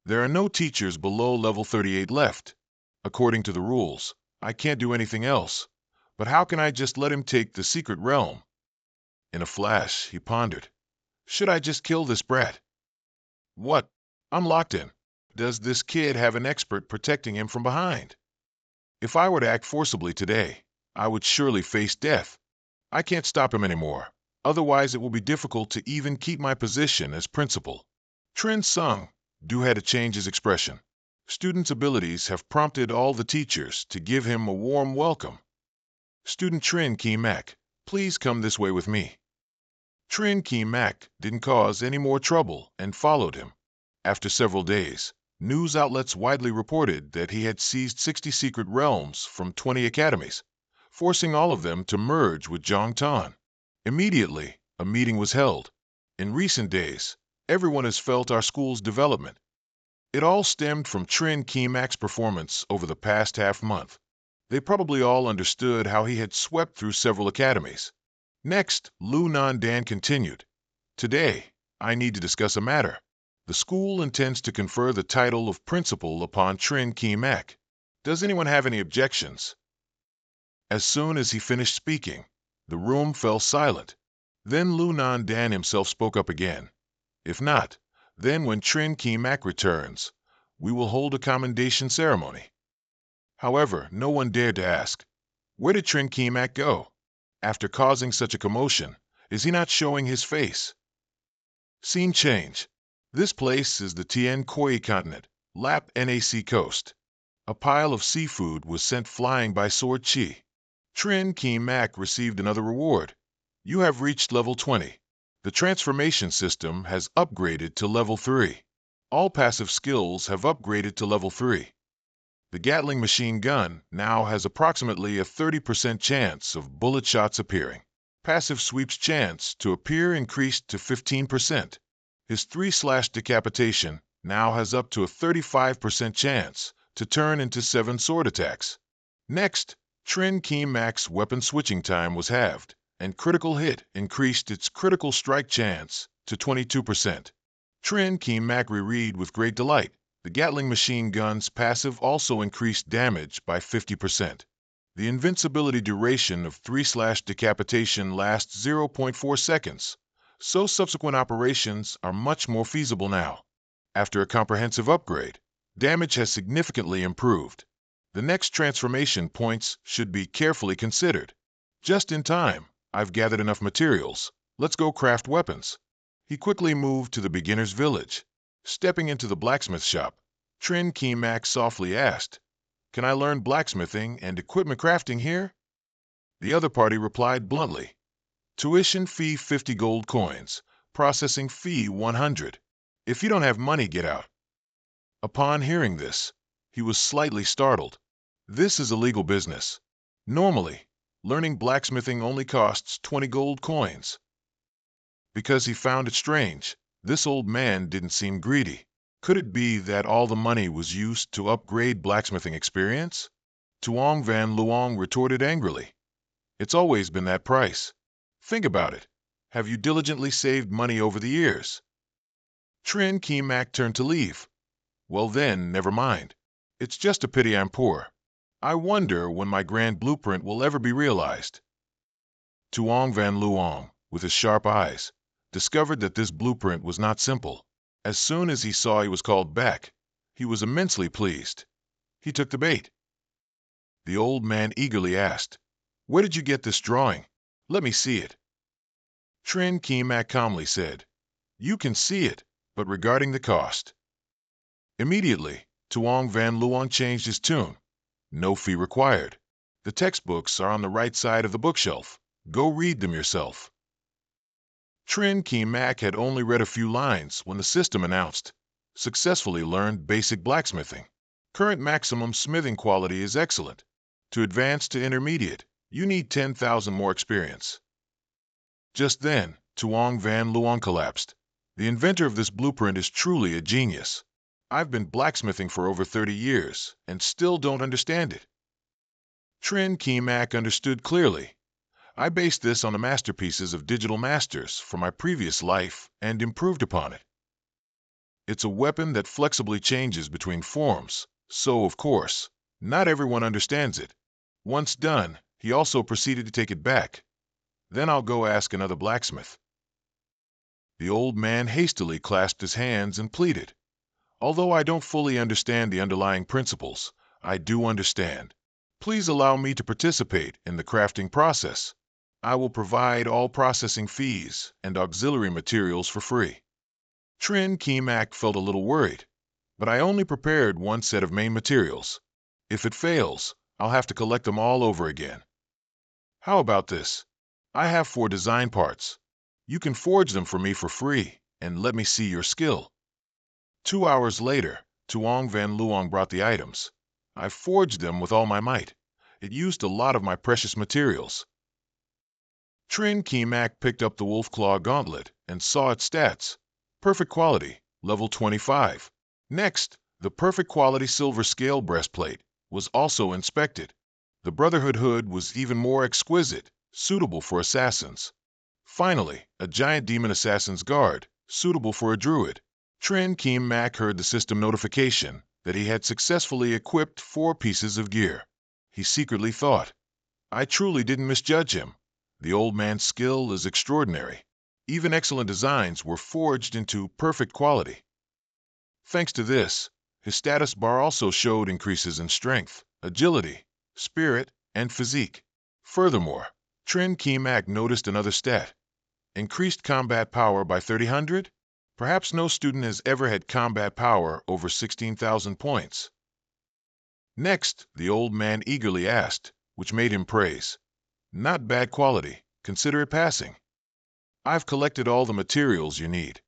There are no teachers below level 38 left. According to the rules, I can't do anything else. But how can I just let him take the secret realm? In a flash, he pondered. Should I just kill this brat? What? I'm locked in. Does this kid have an expert protecting him from behind? If I were to act forcibly today, I would surely face death. I can't stop him anymore. Otherwise, it will be difficult to even keep my position as principal. Trin Sung Du had to change his expression. Student's abilities have prompted all the teachers to give him a warm welcome. Student Trin Ki Mak, please come this way with me. Trin Ki Mak didn't cause any more trouble and followed him. After several days, news outlets widely reported that he had seized 60 secret realms from 20 academies, forcing all of them to merge with Zhongtan. Immediately, a meeting was held. In recent days, everyone has felt our school's development. It all stemmed from Trin Ki Mak's performance over the past half-month. They probably all understood how he had swept through several academies. Next, Lu Nan Dan continued. Today, I need to discuss a matter. The school intends to confer the title of principal upon Trin Ki Mak. Does anyone have any objections? As soon as he finished speaking, the room fell silent. Then Lu Nan Dan himself spoke up again. If not, then when Trin Ki Mak returns, we will hold a commendation ceremony. However, no one dared to ask, where did Trin Ki Mak go? After causing such a commotion, is he not showing his face? Scene change. This place is the Tien Koi continent, Lap NAC coast. A pile of seafood was sent flying by Sword Chi. Trin Ki Mak received another reward. You have reached level 20. The transformation system has upgraded to level 3. All passive skills have upgraded to level 3. The Gatling machine gun now has approximately a 30% chance of bullet shots appearing. Passive sweep's chance to appear increased to 15%. His 3/ decapitation now has up to a 35% chance to turn into 7 sword attacks. Next, Trin Ki Mak's weapon switching time was halved, and critical hit increased its critical strike chance to 22%. Trin Ki Mak reread with great delight. The Gatling machine gun's passive also increased damage by 50%. The invincibility duration of 3/decapitation lasts 0.4 seconds, so subsequent operations are much more feasible now. After a comprehensive upgrade, damage has significantly improved. The next transformation points should be carefully considered. Just in time, I've gathered enough materials. Let's go craft weapons. He quickly moved to the beginner's village. Stepping into the blacksmith shop, Trin Kemak softly asked, "Can I learn blacksmithing and equipment crafting here?" The other party replied bluntly, "Tuition fee 50 gold coins, processing fee 100. If you don't have money, get out." Upon hearing this, he was slightly startled. This is a legal business. Normally, learning blacksmithing only costs 20 gold coins. Because he found it strange, this old man didn't seem greedy. Could it be that all the money was used to upgrade blacksmithing experience? Tuong Van Luong retorted angrily, "It's always been that price. Think about it. Have you diligently saved money over the years?" Trin Kemak turned to leave. "Well then, never mind. It's just a pity I'm poor. I wonder when my grand blueprint will ever be realized." Tuong Van Luong, with his sharp eyes, discovered that this blueprint was not simple. As soon as he saw he was called back, he was immensely pleased. He took the bait. The old man eagerly asked, "Where did you get this drawing? Let me see it." Trin Kemak calmly said, "You can see it, but regarding the cost." Immediately, Tuong Van Luong changed his tune. "No fee required. The textbooks are on the right side of the bookshelf. Go read them yourself." Trin Kemak had only read a few lines when the system announced, "Successfully learned basic blacksmithing. Current maximum smithing quality is excellent. To advance to intermediate, you need 10,000 more experience." Just then, Tuong Van Luong collapsed. "The inventor of this blueprint is truly a genius. I've been blacksmithing for over 30 years and still don't understand it." Trin Kemak understood clearly. "I based this on the masterpieces of digital masters from my previous life and improved upon it. It's a weapon that flexibly changes between forms, so, of course, not everyone understands it. Once done, he also proceeded to take it back. Then I'll go ask another blacksmith." The old man hastily clasped his hands and pleaded, "Although I don't fully understand the underlying principles, I do understand. Please allow me to participate in the crafting process. I will provide all processing fees and auxiliary materials for free." Trin Kemak felt a little worried, "But I only prepared one set of main materials. If it fails, I'll have to collect them all over again. How about this? I have 4 design parts. You can forge them for me for free and let me see your skill." 2 hours later, Tuong Van Luong brought the items. "I forged them with all my might. It used a lot of my precious materials." Trin Kemak picked up the wolf claw gauntlet and saw its stats. Perfect quality, level 25. Next, the perfect quality silver scale breastplate was also inspected. The Brotherhood hood was even more exquisite, suitable for assassins. Finally, a giant demon assassin's guard, suitable for a druid. Trin Kemak heard the system notification that he had successfully equipped 4 pieces of gear. He secretly thought, "I truly didn't misjudge him. The old man's skill is extraordinary. Even excellent designs were forged into perfect quality." Thanks to this, his status bar also showed increases in strength, agility, spirit, and physique. Furthermore, Trin Kemak noticed another stat. Increased combat power by 3,000? Perhaps no student has ever had combat power over 16,000 points. Next, the old man eagerly asked, which made him praise, "Not bad quality. Consider it passing." "I've collected all the materials you need."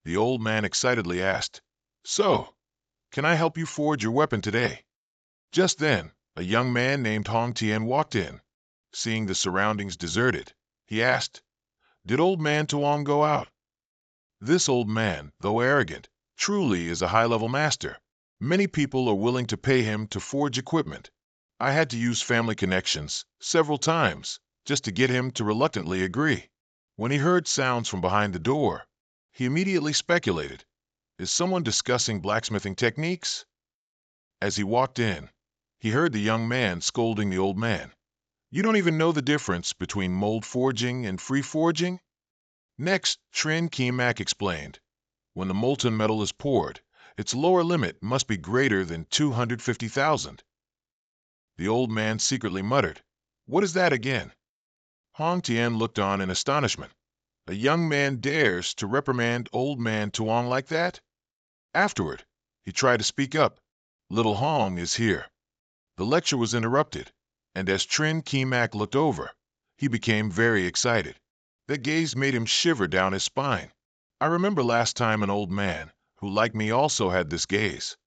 The old man excitedly asked, "So, can I help you forge your weapon today?" Just then, a young man named Hong Tien walked in. Seeing the surroundings deserted, he asked, "Did old man Tuong go out?" This old man, though arrogant, truly is a high-level master. Many people are willing to pay him to forge equipment. I had to use family connections several times just to get him to reluctantly agree. When he heard sounds from behind the door, he immediately speculated, Is someone discussing blacksmithing techniques? As he walked in, he heard the young man scolding the old man. You don't even know the difference between mold forging and free forging? Next, Trin Kemak explained. When the molten metal is poured, its lower limit must be greater than 250,000. The old man secretly muttered, What is that again? Hong Tian looked on in astonishment. A young man dares to reprimand old man Tuong like that? Afterward, he tried to speak up. Little Hong is here. The lecture was interrupted, and as Trin Kemak looked over, he became very excited. That gaze made him shiver down his spine. I remember last time an old man, who like me also had this gaze.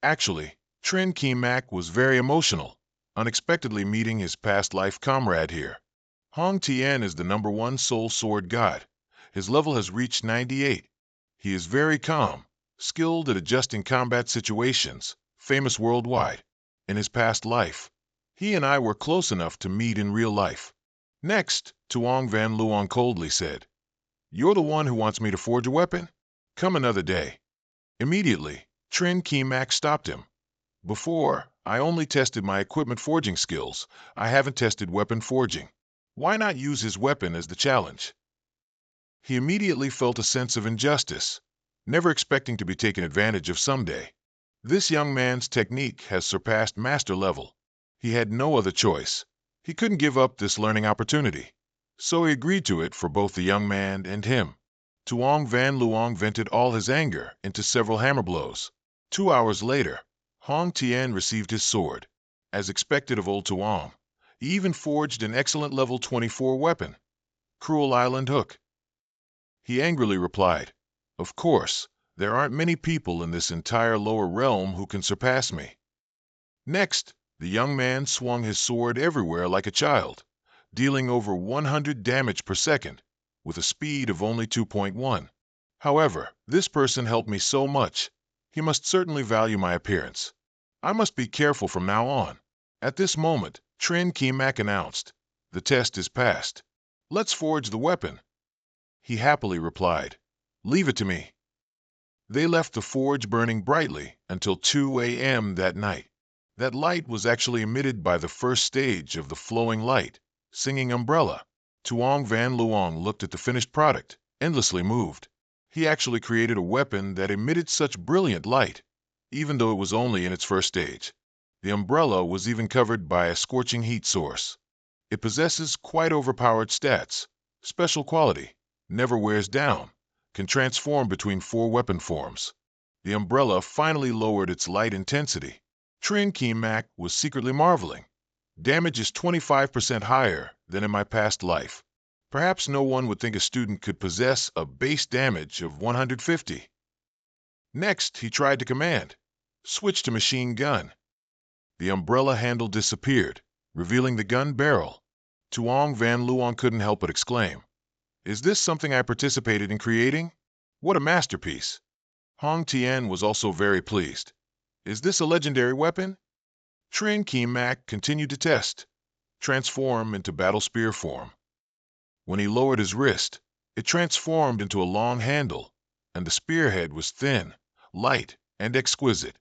Actually, Trin Kemak was very emotional, unexpectedly meeting his past life comrade here. Hong Tian is the #1 soul sword god. His level has reached 98. He is very calm, skilled at adjusting combat situations, famous worldwide. In his past life, he and I were close enough to meet in real life. Next, Tuong Van Luong coldly said, You're the one who wants me to forge a weapon? Come another day. Immediately, Trin Kemak stopped him. Before, I only tested my equipment forging skills. I haven't tested weapon forging. Why not use his weapon as the challenge? He immediately felt a sense of injustice, never expecting to be taken advantage of someday. This young man's technique has surpassed master level. He had no other choice. He couldn't give up this learning opportunity. So he agreed to it for both the young man and him. Tuong Van Luong vented all his anger into several hammer blows. 2 hours later, Hong Tian received his sword. As expected of old Tuong, he even forged an excellent level 24 weapon, Cruel Island Hook. He angrily replied, Of course, there aren't many people in this entire lower realm who can surpass me. Next, the young man swung his sword everywhere like a child, dealing over 100 damage per second, with a speed of only 2.1. However, this person helped me so much, he must certainly value my appearance. I must be careful from now on. At this moment, Trin Kemak announced, The test is passed. Let's forge the weapon. He happily replied, Leave it to me. They left the forge burning brightly until 2 a.m. that night. That light was actually emitted by the first stage of the flowing light, singing umbrella. Tuong Van Luong looked at the finished product, endlessly moved. He actually created a weapon that emitted such brilliant light, even though it was only in its first stage. The umbrella was even covered by a scorching heat source. It possesses quite overpowered stats, special quality, never wears down, can transform between 4 weapon forms. The umbrella finally lowered its light intensity. Trin Kemak was secretly marveling. Damage is 25% higher than in my past life. Perhaps no one would think a student could possess a base damage of 150. Next, he tried to command. Switch to machine gun. The umbrella handle disappeared, revealing the gun barrel. Tuong Van Luong couldn't help but exclaim, Is this something I participated in creating? What a masterpiece! Hong Tian was also very pleased. Is this a legendary weapon? Trin Kemak continued to test, transform into battle spear form. When he lowered his wrist, it transformed into a long handle, and the spearhead was thin, light, and exquisite.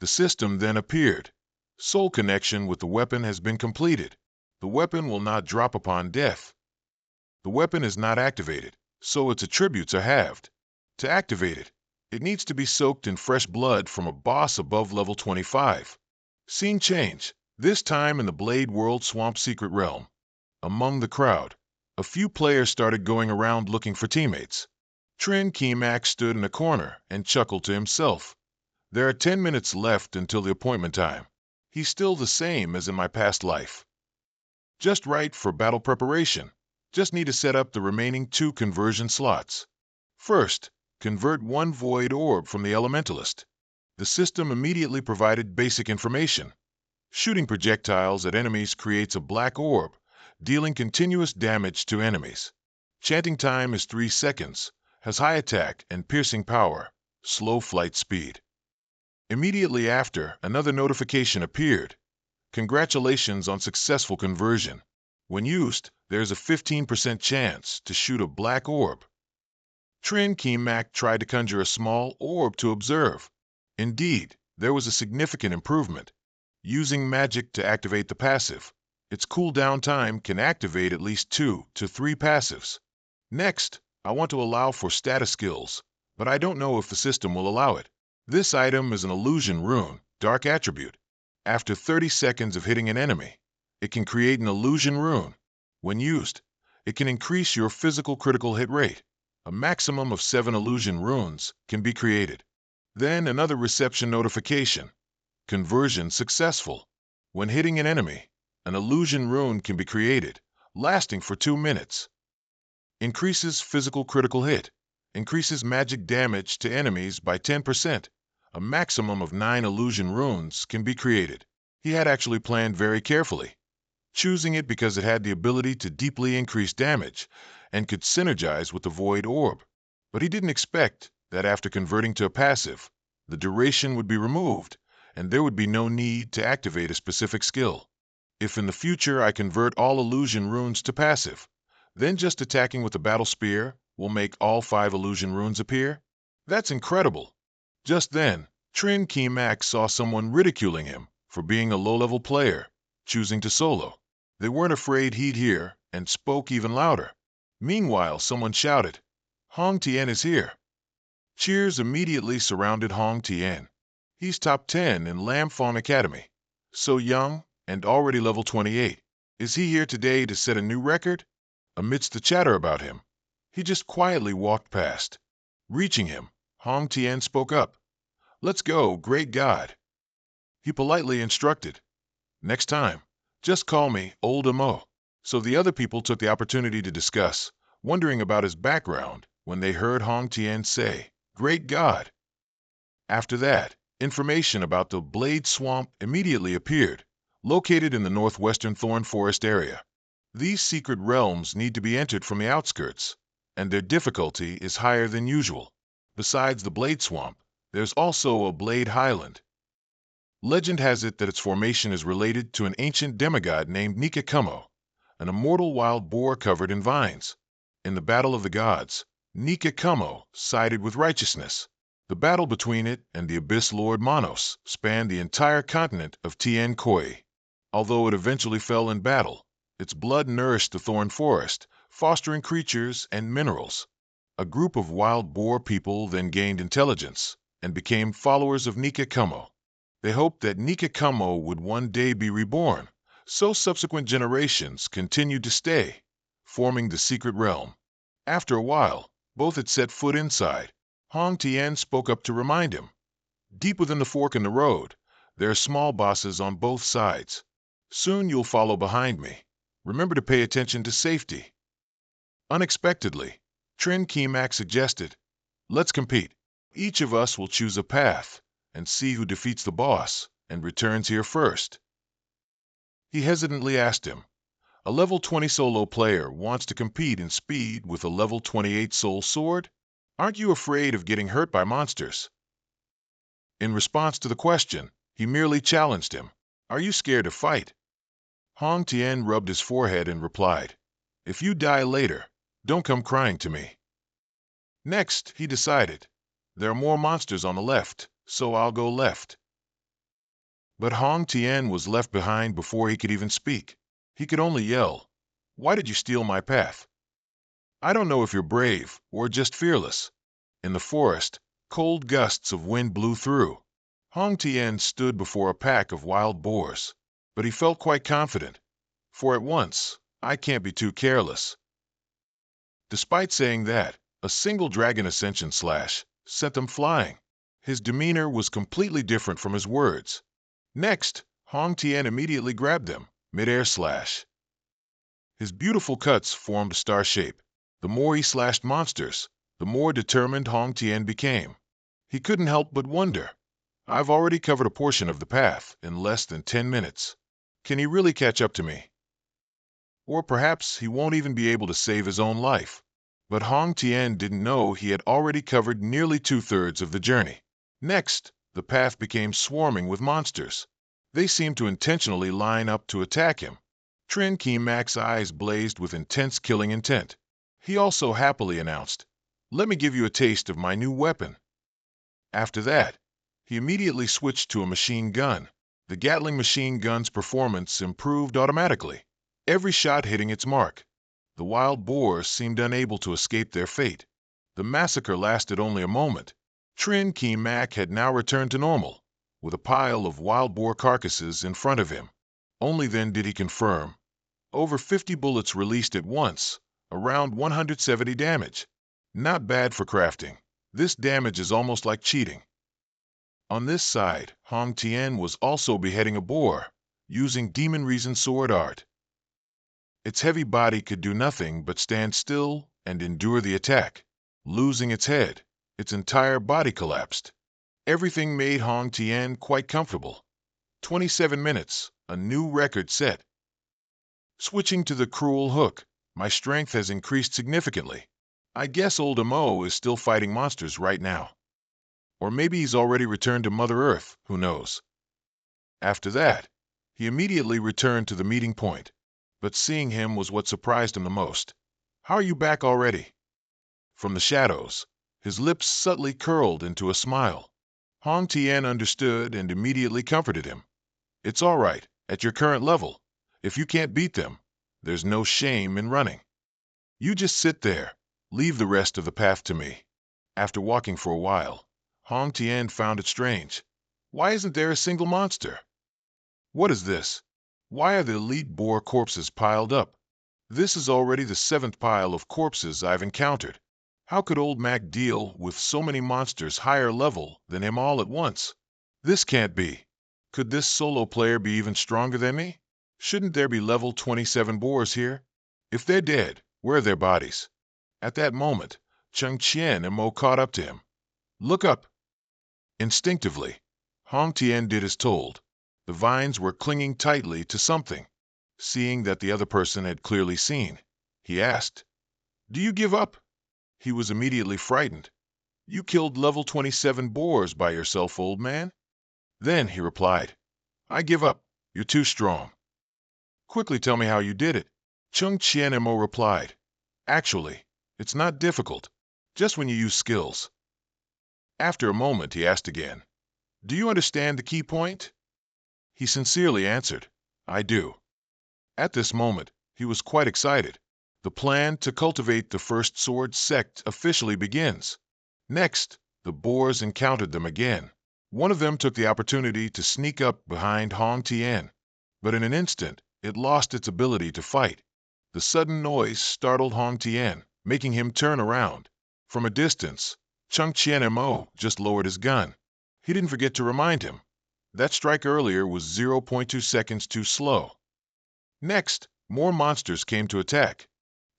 The system then appeared. Soul connection with the weapon has been completed. The weapon will not drop upon death. The weapon is not activated, so its attributes are halved. To activate it, it needs to be soaked in fresh blood from a boss above level 25. Scene change, this time in the Blade World Swamp Secret Realm. Among the crowd, a few players started going around looking for teammates. Trin Kemak stood in a corner and chuckled to himself. There are 10 minutes left until the appointment time. He's still the same as in my past life. Just right for battle preparation. Just need to set up the remaining 2 conversion slots. First, convert 1 void orb from the elementalist. The system immediately provided basic information. Shooting projectiles at enemies creates a black orb, dealing continuous damage to enemies. Chanting time is 3 seconds, has high attack and piercing power, slow flight speed. Immediately after, another notification appeared. Congratulations on successful conversion. When used, there is a 15% chance to shoot a black orb. Trin Mak tried to conjure a small orb to observe. Indeed, there was a significant improvement. Using magic to activate the passive, its cooldown time can activate at least 2 to 3 passives. Next, I want to allow for status skills, but I don't know if the system will allow it. This item is an illusion rune, dark attribute. After 30 seconds of hitting an enemy, it can create an illusion rune. When used, it can increase your physical critical hit rate. A maximum of 7 illusion runes can be created. Then another reception notification. Conversion successful. When hitting an enemy, an illusion rune can be created, lasting for 2 minutes. Increases physical critical hit. Increases magic damage to enemies by 10%. A maximum of 9 illusion runes can be created. He had actually planned very carefully, choosing it because it had the ability to deeply increase damage and could synergize with the Void Orb. But he didn't expect that after converting to a passive, the duration would be removed, and there would be no need to activate a specific skill. If in the future I convert all illusion runes to passive, then just attacking with the battle spear will make all 5 illusion runes appear? That's incredible. Just then, Trin Mak saw someone ridiculing him for being a low-level player, choosing to solo. They weren't afraid he'd hear and spoke even louder. Meanwhile, someone shouted, "Hong Tian is here." Cheers immediately surrounded Hong Tian. He's top 10 in Lam Phong Academy. So young and already level 28. Is he here today to set a new record? Amidst the chatter about him, he just quietly walked past. Reaching him, Hong Tian spoke up. "Let's go, great God." He politely instructed, "Next time, just call me Old Mo." So the other people took the opportunity to discuss, wondering about his background when they heard Hong Tian say, "Great God." After that, information about the Blade Swamp immediately appeared, located in the northwestern Thorn Forest area. These secret realms need to be entered from the outskirts, and their difficulty is higher than usual. Besides the Blade Swamp, there's also a Blade Highland. Legend has it that its formation is related to an ancient demigod named Nikikumo, an immortal wild boar covered in vines. In the Battle of the Gods, Nikikumo sided with righteousness. The battle between it and the Abyss Lord Monos spanned the entire continent of Tien Koi. Although it eventually fell in battle, its blood nourished the thorn forest, fostering creatures and minerals. A group of wild boar people then gained intelligence and became followers of Nikikumo. They hoped that Nikikumo would one day be reborn, so subsequent generations continued to stay, forming the secret realm. After a while, both had set foot inside. Hong Tian spoke up to remind him. "Deep within the fork in the road, there are small bosses on both sides. Soon you'll follow behind me. Remember to pay attention to safety." Unexpectedly, Trin Mak suggested, "Let's compete. Each of us will choose a path and see who defeats the boss and returns here first." He hesitantly asked him, "A level 20 solo player wants to compete in speed with a level 28 soul sword? Aren't you afraid of getting hurt by monsters?" In response to the question, he merely challenged him, "Are you scared to fight?" Hong Tian rubbed his forehead and replied, "If you die later, don't come crying to me." Next, he decided, "There are more monsters on the left, so I'll go left." But Hong Tian was left behind before he could even speak. He could only yell, "Why did you steal my path? I don't know if you're brave or just fearless." In the forest, cold gusts of wind blew through. Hong Tian stood before a pack of wild boars, but he felt quite confident, for at once, "I can't be too careless." Despite saying that, a single dragon ascension slash sent them flying. His demeanor was completely different from his words. Next, Hong Tian immediately grabbed them, mid-air slash. His beautiful cuts formed a star shape. The more he slashed monsters, the more determined Hong Tian became. He couldn't help but wonder, "I've already covered a portion of the path in less than 10 minutes. Can he really catch up to me? Or perhaps he won't even be able to save his own life." But Hong Tian didn't know he had already covered nearly 2/3 of the journey. Next, the path became swarming with monsters. They seemed to intentionally line up to attack him. Trin Mak's eyes blazed with intense killing intent. He also happily announced, Let me give you a taste of my new weapon." After that, he immediately switched to a machine gun. The Gatling machine gun's performance improved automatically, every shot hitting its mark. The wild boars seemed unable to escape their fate. The massacre lasted only a moment. Trin Ki Mak had now returned to normal, with a pile of wild boar carcasses in front of him. Only then did he confirm. Over 50 bullets released at once, around 170 damage. Not bad for crafting. This damage is almost like cheating. On this side, Hong Tien was also beheading a boar, using Demon Reason sword art. Its heavy body could do nothing but stand still and endure the attack. Losing its head, its entire body collapsed. Everything made Hong Tien quite comfortable. 27 minutes, a new record set. Switching to the cruel hook, my strength has increased significantly. I guess old Mo is still fighting monsters right now. Or maybe he's already returned to Mother Earth, who knows. After that, he immediately returned to the meeting point. But seeing him was what surprised him the most. "How are you back already?" From the shadows, his lips subtly curled into a smile. Hong Tien understood and immediately comforted him. "It's all right, at your current level. If you can't beat them, there's no shame in running. You just sit there, leave the rest of the path to me." After walking for a while, Hong Tien found it strange. Why isn't there a single monster? What is this? Why are the elite boar corpses piled up? This is already the 7th pile of corpses I've encountered. How could old Mac deal with so many monsters higher level than him all at once? This can't be. Could this solo player be even stronger than me? Shouldn't there be level 27 boars here? If they're dead, where are their bodies? At that moment, Cheng Qian and Mo caught up to him. "Look up." Instinctively, Hong Tien did as told. The vines were clinging tightly to something. Seeing that the other person had clearly seen, he asked, "Do you give up?" He was immediately frightened. "You killed level 27 boars by yourself, old man?" Then he replied, "I give up. You're too strong." "Quickly tell me how you did it." Chung Chien and Mo replied, "Actually, it's not difficult, just when you use skills." After a moment, he asked again, "Do you understand the key point?" He sincerely answered, "I do." At this moment, he was quite excited. The plan to cultivate the first sword sect officially begins. Next, the boars encountered them again. One of them took the opportunity to sneak up behind Hong Tien, but in an instant, it lost its ability to fight. The sudden noise startled Hong Tien, making him turn around. From a distance, Chung Chien Mo just lowered his gun. He didn't forget to remind him. That strike earlier was 0.2 seconds too slow. Next, more monsters came to attack.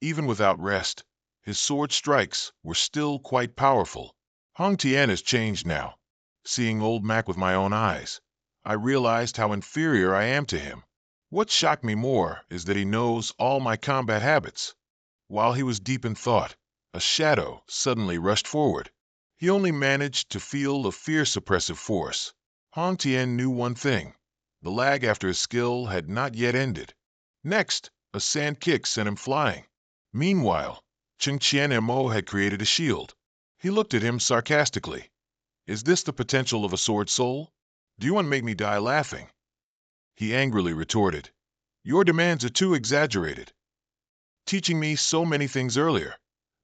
Even without rest, his sword strikes were still quite powerful. Hong Tien has changed now. Seeing old Mac with my own eyes, I realized how inferior I am to him. What shocked me more is that he knows all my combat habits. While he was deep in thought, a shadow suddenly rushed forward. He only managed to feel a fear-suppressive force. Hong Tien knew one thing. The lag after his skill had not yet ended. Next, a sand kick sent him flying. Meanwhile, Cheng Qian Mo had created a shield. He looked at him sarcastically. "Is this the potential of a sword soul? Do you want to make me die laughing?" He angrily retorted, "Your demands are too exaggerated. Teaching me so many things earlier.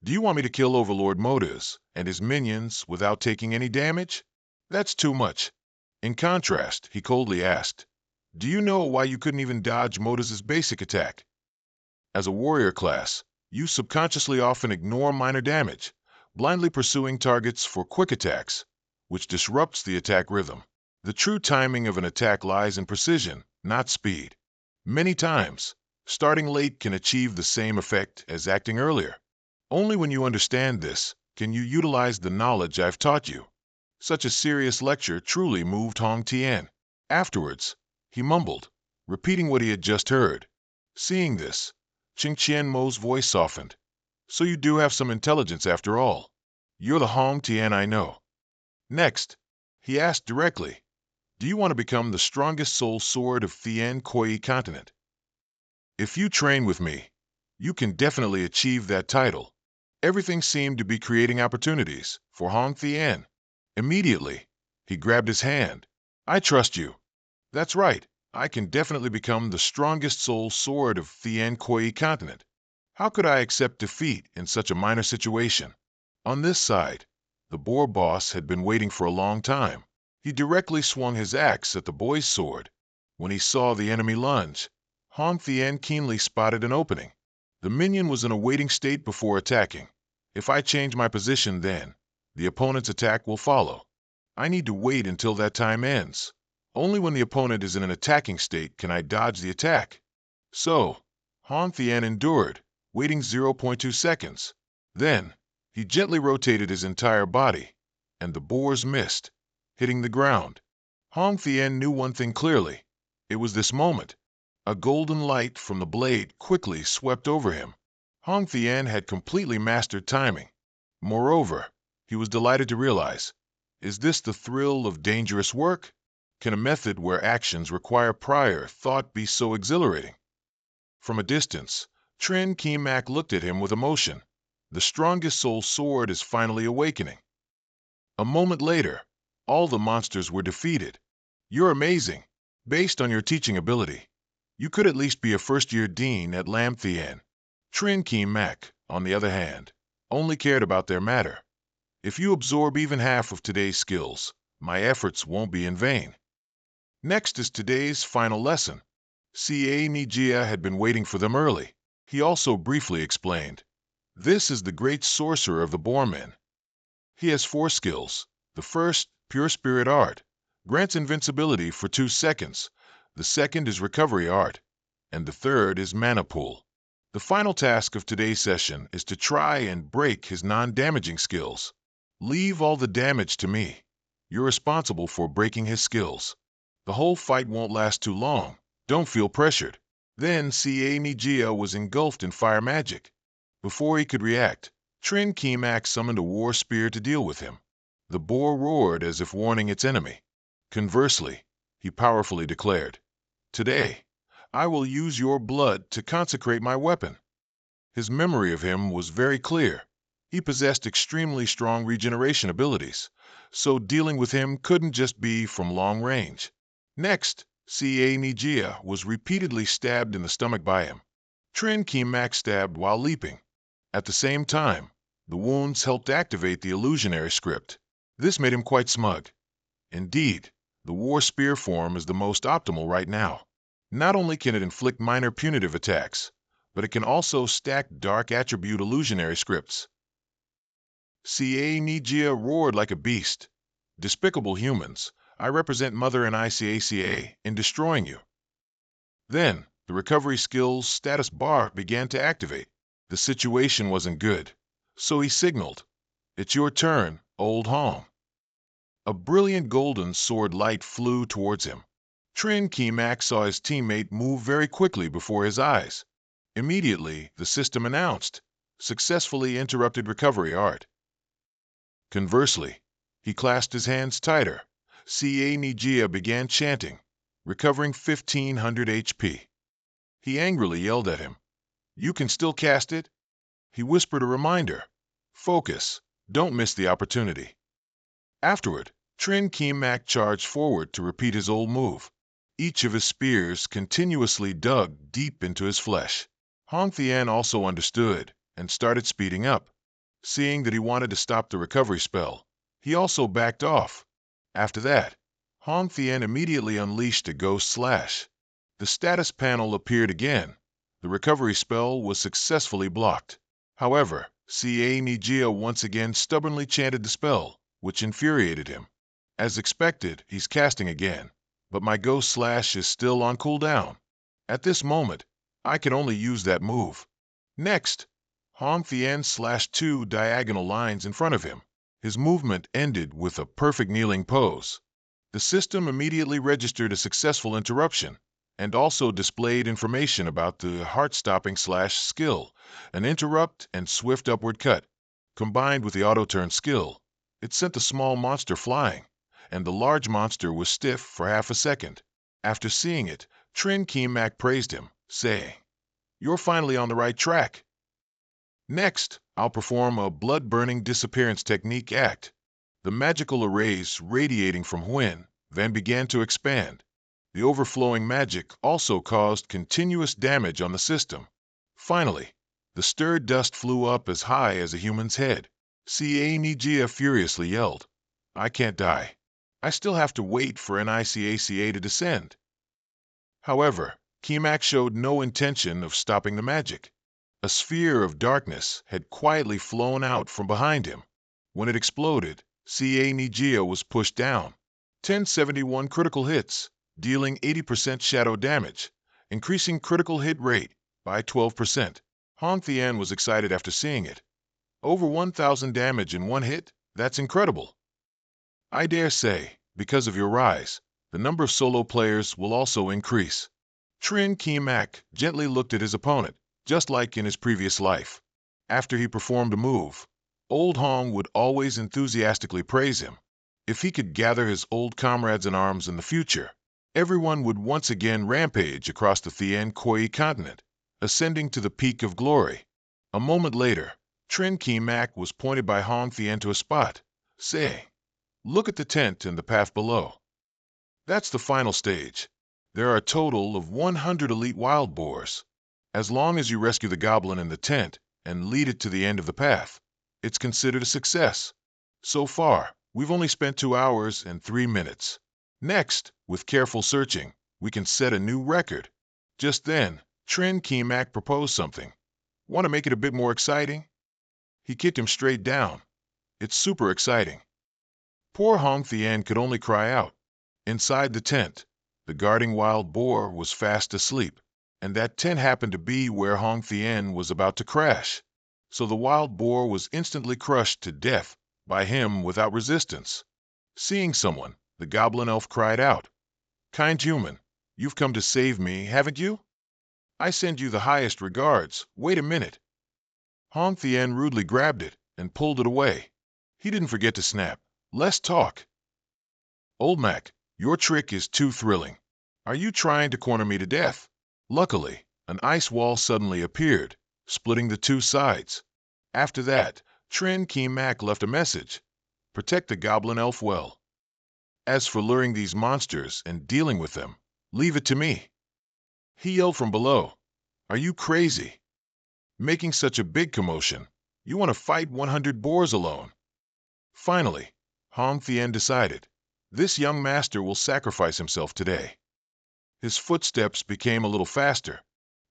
Do you want me to kill Overlord Modas and his minions without taking any damage? That's too much." In contrast, he coldly asked, "Do you know why you couldn't even dodge Modas's basic attack? As a warrior class, you subconsciously often ignore minor damage, blindly pursuing targets for quick attacks, which disrupts the attack rhythm. The true timing of an attack lies in precision, not speed. Many times, starting late can achieve the same effect as acting earlier. Only when you understand this can you utilize the knowledge I've taught you." Such a serious lecture truly moved Hong Tien. Afterwards, he mumbled, repeating what he had just heard. Seeing this, Cheng Qian Mo's voice softened. "So you do have some intelligence after all. You're the Hong Tien I know." Next, he asked directly, "Do you want to become the strongest soul sword of Thien Koi continent? If you train with me, you can definitely achieve that title. Everything seemed to be creating opportunities for Hong Thien. Immediately, he grabbed his hand. I trust you. That's right. I can definitely become the strongest soul sword of Thien Koi continent. How could I accept defeat in such a minor situation? On this side, the boar boss had been waiting for a long time. He directly swung his axe at the boy's sword. When he saw the enemy lunge, Hong Thien keenly spotted an opening. The minion was in a waiting state before attacking. If I change my position then, the opponent's attack will follow. I need to wait until that time ends. Only when the opponent is in an attacking state can I dodge the attack. So, Hong Thien endured, waiting 0.2 seconds. Then, he gently rotated his entire body, and the boars missed, hitting the ground. Hong Thien knew one thing clearly. It was this moment. A golden light from the blade quickly swept over him. Hong Thien had completely mastered timing. Moreover, he was delighted to realize, is this the thrill of dangerous work? Can a method where actions require prior thought be so exhilarating? From a distance, Trin Kimak looked at him with emotion. The strongest soul sword is finally awakening. A moment later, all the monsters were defeated. You're amazing. Based on your teaching ability, you could at least be a first-year dean at Lam Thien. Trin Kimak, on the other hand, only cared about their matter. If you absorb even half of today's skills, my efforts won't be in vain. Next is today's final lesson. C.A. Nijia had been waiting for them early. He also briefly explained, this is the great sorcerer of the Boormen. He has 4 skills. The first, Pure Spirit Art, grants invincibility for 2 seconds. The second is Recovery Art, and the third is Mana Pool. The final task of today's session is to try and break his non-damaging skills. Leave all the damage to me. You're responsible for breaking his skills. The whole fight won't last too long. Don't feel pressured. Then C.A. Nijia was engulfed in fire magic. Before he could react, Trin Kimak summoned a war spear to deal with him. The boar roared as if warning its enemy. Conversely, he powerfully declared, today, I will use your blood to consecrate my weapon. His memory of him was very clear. He possessed extremely strong regeneration abilities, so dealing with him couldn't just be from long range. Next, C.A. Nijia was repeatedly stabbed in the stomach by him. Trin Kimak stabbed while leaping. At the same time, the wounds helped activate the illusionary script. This made him quite smug. Indeed, the war spear form is the most optimal right now. Not only can it inflict minor punitive attacks, but it can also stack dark attribute illusionary scripts. C.A. Nijia roared like a beast. Despicable humans, I represent Mother and ICACA in destroying you. Then, the recovery skills status bar began to activate. The situation wasn't good, so he signaled, it's your turn, old Hong. A brilliant golden sword light flew towards him. Trin Kimak saw his teammate move very quickly before his eyes. Immediately, the system announced, successfully interrupted recovery art. Conversely, he clasped his hands tighter. C.A. Nijia began chanting, recovering 1500 HP. He angrily yelled at him, you can still cast it? He whispered a reminder, focus, don't miss the opportunity. Afterward, Trin Kimak charged forward to repeat his old move. Each of his spears continuously dug deep into his flesh. Hong Thien also understood and started speeding up. Seeing that he wanted to stop the recovery spell, he also backed off. After that, Hong Thien immediately unleashed a ghost slash. The status panel appeared again. The recovery spell was successfully blocked. However, C.A. Nijia once again stubbornly chanted the spell, which infuriated him. As expected, he's casting again, but my ghost slash is still on cooldown. At this moment, I can only use that move. Next, Hong Thien slashed 2 diagonal lines in front of him. His movement ended with a perfect kneeling pose. The system immediately registered a successful interruption and also displayed information about the heart-stopping slash skill, an interrupt and swift upward cut. Combined with the auto-turn skill, it sent the small monster flying, and the large monster was stiff for half a second. After seeing it, Trin Kimak praised him, saying, you're finally on the right track. Next, I'll perform a blood-burning disappearance technique act. The magical arrays radiating from Huen then began to expand. The overflowing magic also caused continuous damage on the system. Finally, the stirred dust flew up as high as a human's head. Ca Nijia furiously yelled, "I can't die. I still have to wait for NICACA to descend." However, Kimak showed no intention of stopping the magic. A sphere of darkness had quietly flown out from behind him. When it exploded, Ca Nijia was pushed down. 1071 critical hits, dealing 80% shadow damage, increasing critical hit rate by 12%. Hong Thian was excited after seeing it. Over 1,000 damage in one hit? That's incredible. I dare say, because of your rise, the number of solo players will also increase. Trin Kimak gently looked at his opponent, just like in his previous life. After he performed a move, Old Hong would always enthusiastically praise him. If he could gather his old comrades in arms in the future, everyone would once again rampage across the Thien Koi continent, ascending to the peak of glory. A moment later, Trin Kimak was pointed by Hong Thien to a spot, saying, "Look at the tent and the path below. That's the final stage. There are a total of 100 elite wild boars. As long as you rescue the goblin in the tent and lead it to the end of the path, it's considered a success. So far, we've only spent 2 hours and 3 minutes. Next, with careful searching, we can set a new record." Just then, Trin Kimak proposed something. "Want to make it a bit more exciting?" He kicked him straight down. "It's super exciting." Poor Hong Thian could only cry out. Inside the tent, the guarding wild boar was fast asleep, and that tent happened to be where Hong Thian was about to crash. So the wild boar was instantly crushed to death by him without resistance. Seeing someone, the goblin elf cried out, "Kind human, you've come to save me, haven't you? I send you the highest regards. Wait a minute." Hong Thian rudely grabbed it and pulled it away. He didn't forget to snap, "Less talk." "Old Mac, your trick is too thrilling. Are you trying to corner me to death?" Luckily, an ice wall suddenly appeared, splitting the two sides. After that, Trin Kimak left a message: "Protect the goblin elf well. As for luring these monsters and dealing with them, leave it to me." He yelled from below, "Are you crazy? Making such a big commotion? You want to fight 100 boars alone?" Finally, Hong Thien decided, this young master will sacrifice himself today. His footsteps became a little faster.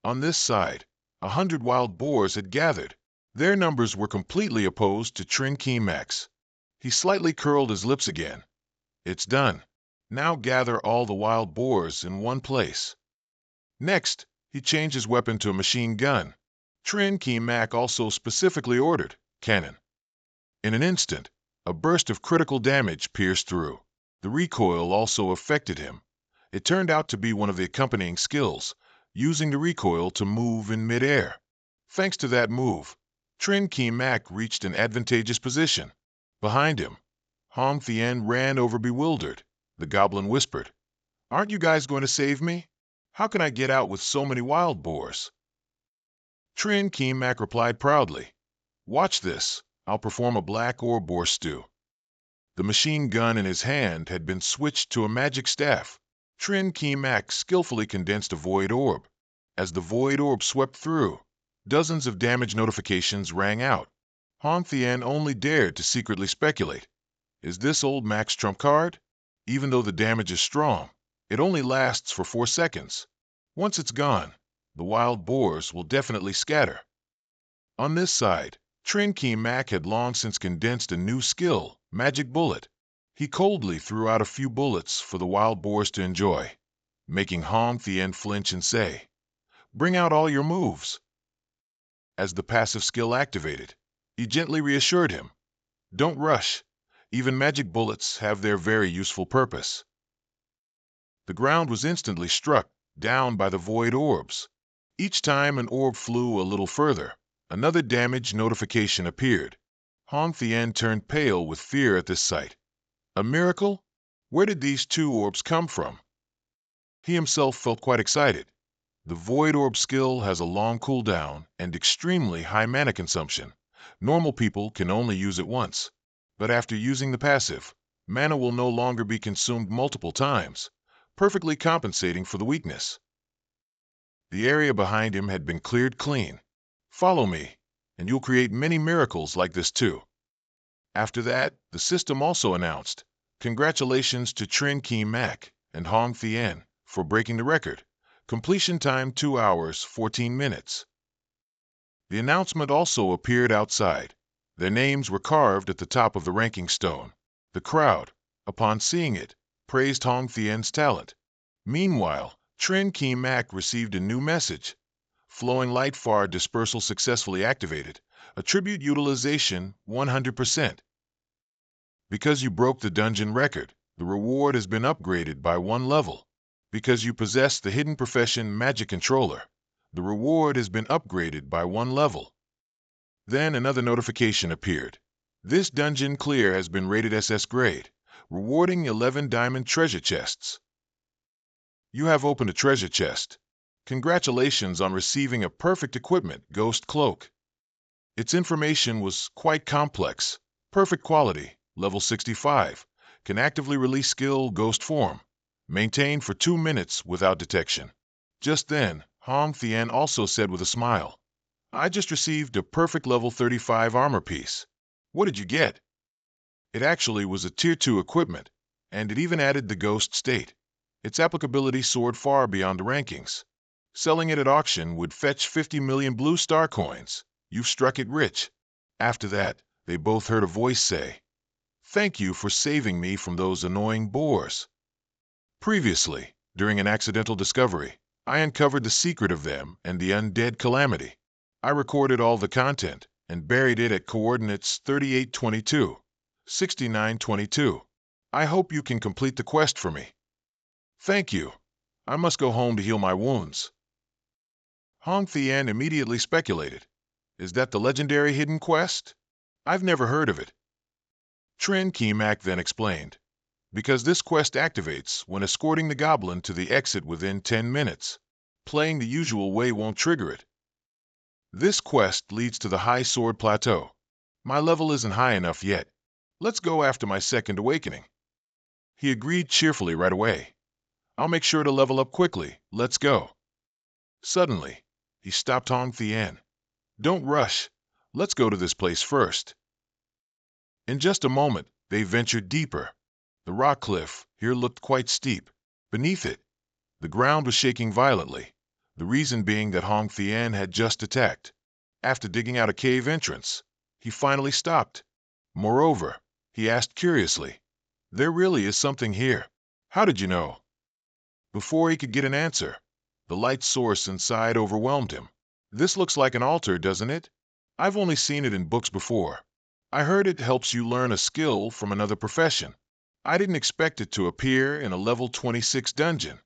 On this side, 100 wild boars had gathered. Their numbers were completely opposed to Trin Kimak's. He slightly curled his lips again. "It's done. Now gather all the wild boars in one place." Next, he changed his weapon to a machine gun. Trin Kimak also specifically ordered, "Cannon." In an instant, a burst of critical damage pierced through. The recoil also affected him. It turned out to be one of the accompanying skills, using the recoil to move in midair. Thanks to that move, Trin Kimak reached an advantageous position. Behind him, Hong Thien ran over bewildered. The goblin whispered, "Aren't you guys going to save me? How can I get out with so many wild boars?" Trin Kimak replied proudly, "Watch this. I'll perform a black orb boar stew." The machine gun in his hand had been switched to a magic staff. Trin Kimak skillfully condensed a void orb. As the void orb swept through, dozens of damage notifications rang out. Hong Thien only dared to secretly speculate. Is this old Mac's trump card? Even though the damage is strong, it only lasts for 4 seconds. Once it's gone, the wild boars will definitely scatter. On this side, Trin Kimak had long since condensed a new skill, Magic Bullet. He coldly threw out a few bullets for the wild boars to enjoy, making Hong Thien flinch and say, "Bring out all your moves." As the passive skill activated, he gently reassured him, "Don't rush. Even magic bullets have their very useful purpose." The ground was instantly struck down by the void orbs. Each time an orb flew a little further, another damage notification appeared. Hong Thien turned pale with fear at this sight. A miracle? Where did these 2 orbs come from? He himself felt quite excited. The Void Orb skill has a long cooldown and extremely high mana consumption, Normal people can only use it once. But after using the passive, mana will no longer be consumed multiple times, perfectly compensating for the weakness. The area behind him had been cleared clean. Follow me, and you'll create many miracles like this too. After that, the system also announced, congratulations to Trin Ki Mak and Hong Thien for breaking the record. Completion time 2 hours, 14 minutes. The announcement also appeared outside. Their names were carved at the top of the ranking stone. The crowd, upon seeing it, praised Hong Thien's talent. Meanwhile, Trin Ki Mak received a new message. Flowing light far dispersal successfully activated. Attribute utilization 100%. Because you broke the dungeon record, the reward has been upgraded by 1 level. Because you possess the hidden profession Magic Controller, the reward has been upgraded by 1 level. Then another notification appeared. This dungeon clear has been rated SS grade, rewarding 11 diamond treasure chests. You have opened a treasure chest. Congratulations on receiving a perfect equipment Ghost Cloak. Its information was quite complex. Perfect quality, level 65, can actively release skill Ghost Form, maintained for 2 minutes without detection. Just then, Hong Thien also said with a smile, I just received a perfect level 35 armor piece. What did you get? It actually was a tier 2 equipment, and it even added the Ghost State. Its applicability soared far beyond the rankings. Selling it at auction would fetch 50 million blue star coins. You've struck it rich. After that, they both heard a voice say, Thank you for saving me from those annoying boars. Previously, during an accidental discovery, I uncovered the secret of them and the undead calamity. I recorded all the content and buried it at coordinates 3822, 6922. I hope you can complete the quest for me. Thank you. I must go home to heal my wounds. Hong Thien immediately speculated. Is that the legendary hidden quest? I've never heard of it. Trin Ki Mak then explained. Because this quest activates when escorting the goblin to the exit within 10 minutes. Playing the usual way won't trigger it. This quest leads to the High Sword Plateau. My level isn't high enough yet. Let's go after my second awakening. He agreed cheerfully right away. I'll make sure to level up quickly. Let's go. Suddenly, he stopped Hong Thien. Don't rush. Let's go to this place first. In just a moment, they ventured deeper. The rock cliff here looked quite steep. Beneath it, the ground was shaking violently, the reason being that Hong Thien had just attacked. After digging out a cave entrance, he finally stopped. Moreover, he asked curiously, There really is something here. How did you know? Before he could get an answer, the light source inside overwhelmed him. This looks like an altar, doesn't it? I've only seen it in books before. I heard it helps you learn a skill from another profession. I didn't expect it to appear in a level 26 dungeon.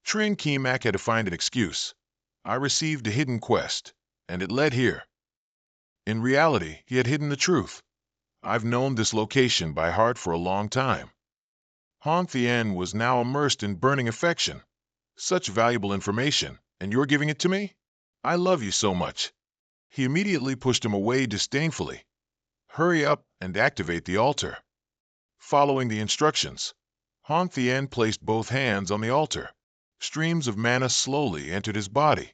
Trin Ki Mak had to find an excuse. I received a hidden quest, and it led here. In reality, he had hidden the truth. I've known this location by heart for a long time. Hong Thien was now immersed in burning affection. Such valuable information, and you're giving it to me? I love you so much. He immediately pushed him away disdainfully. Hurry up and activate the altar. Following the instructions, Hong Thien placed both hands on the altar. Streams of mana slowly entered his body.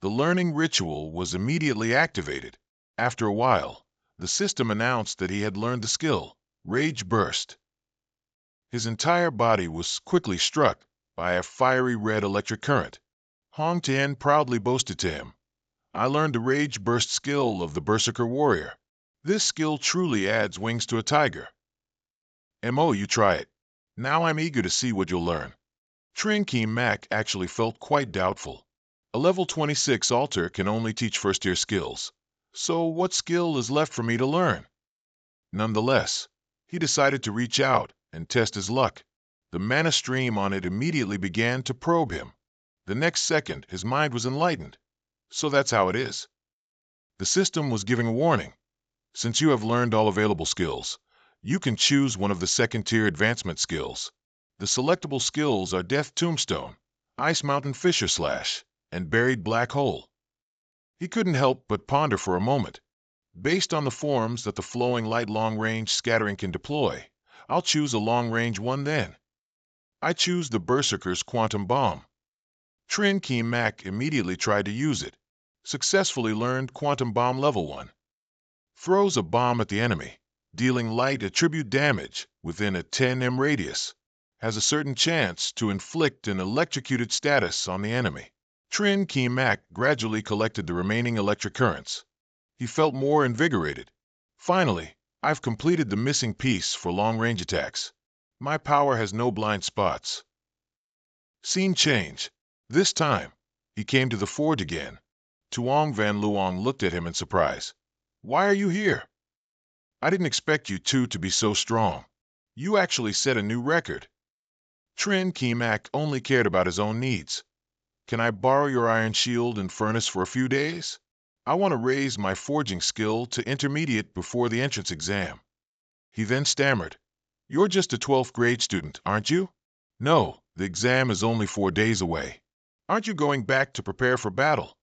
The learning ritual was immediately activated. After a while, the system announced that he had learned the skill, Rage Burst. His entire body was quickly struck by a fiery red electric current. Hong Thien proudly boasted to him, I learned the Rage Burst skill of the Berserker Warrior. This skill truly adds wings to a tiger. Mo, you try it. Now I'm eager to see what you'll learn. Trin Ki Mak actually felt quite doubtful. A level 26 altar can only teach first-tier skills. So what skill is left for me to learn? Nonetheless, he decided to reach out and test his luck. The mana stream on it immediately began to probe him. The next second, his mind was enlightened. So that's how it is. The system was giving a warning. Since you have learned all available skills, you can choose one of the second-tier advancement skills. The selectable skills are Death Tombstone, Ice Mountain Fissure Slash, and Buried Black Hole. He couldn't help but ponder for a moment. Based on the forms that the flowing light long-range scattering can deploy, I'll choose a long-range one then. I choose the Berserker's Quantum Bomb. Trin Keem Mak immediately tried to use it. Successfully learned Quantum Bomb Level 1. Throws a bomb at the enemy, dealing light attribute damage within a 10 m radius. Has a certain chance to inflict an electrocuted status on the enemy. Trin Keem Mak gradually collected the remaining electric currents. He felt more invigorated. Finally, I've completed the missing piece for long-range attacks. My power has no blind spots. Scene change. This time, he came to the forge again. Tuong Van Luong looked at him in surprise. Why are you here? I didn't expect you two to be so strong. You actually set a new record. Trin Keem Mak only cared about his own needs. Can I borrow your iron shield and furnace for a few days? I want to raise my forging skill to intermediate before the entrance exam. He then stammered. You're just a 12th grade student, aren't you? No, the exam is only 4 days away. Aren't you going back to prepare for battle?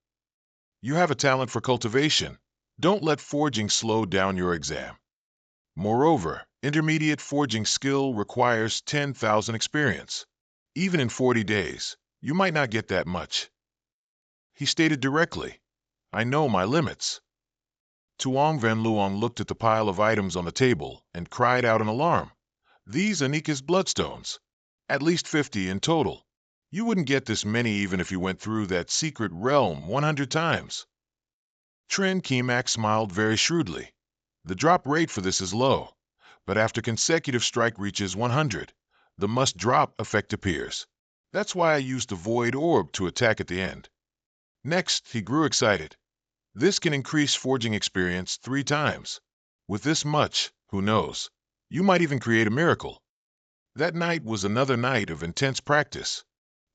You have a talent for cultivation. Don't let forging slow down your exam. Moreover, intermediate forging skill requires 10,000 experience. Even in 40 days, you might not get that much. He stated directly, I know my limits. Tuong Van Luong looked at the pile of items on the table and cried out in alarm. These Anika's bloodstones. At least 50 in total. You wouldn't get this many even if you went through that secret realm 100 times. Trin Keem Mak smiled very shrewdly. The drop rate for this is low, but after consecutive strike reaches 100, the must-drop effect appears. That's why I used the Void Orb to attack at the end. Next, he grew excited. This can increase forging experience 3 times. With this much, who knows, you might even create a miracle. That night was another night of intense practice.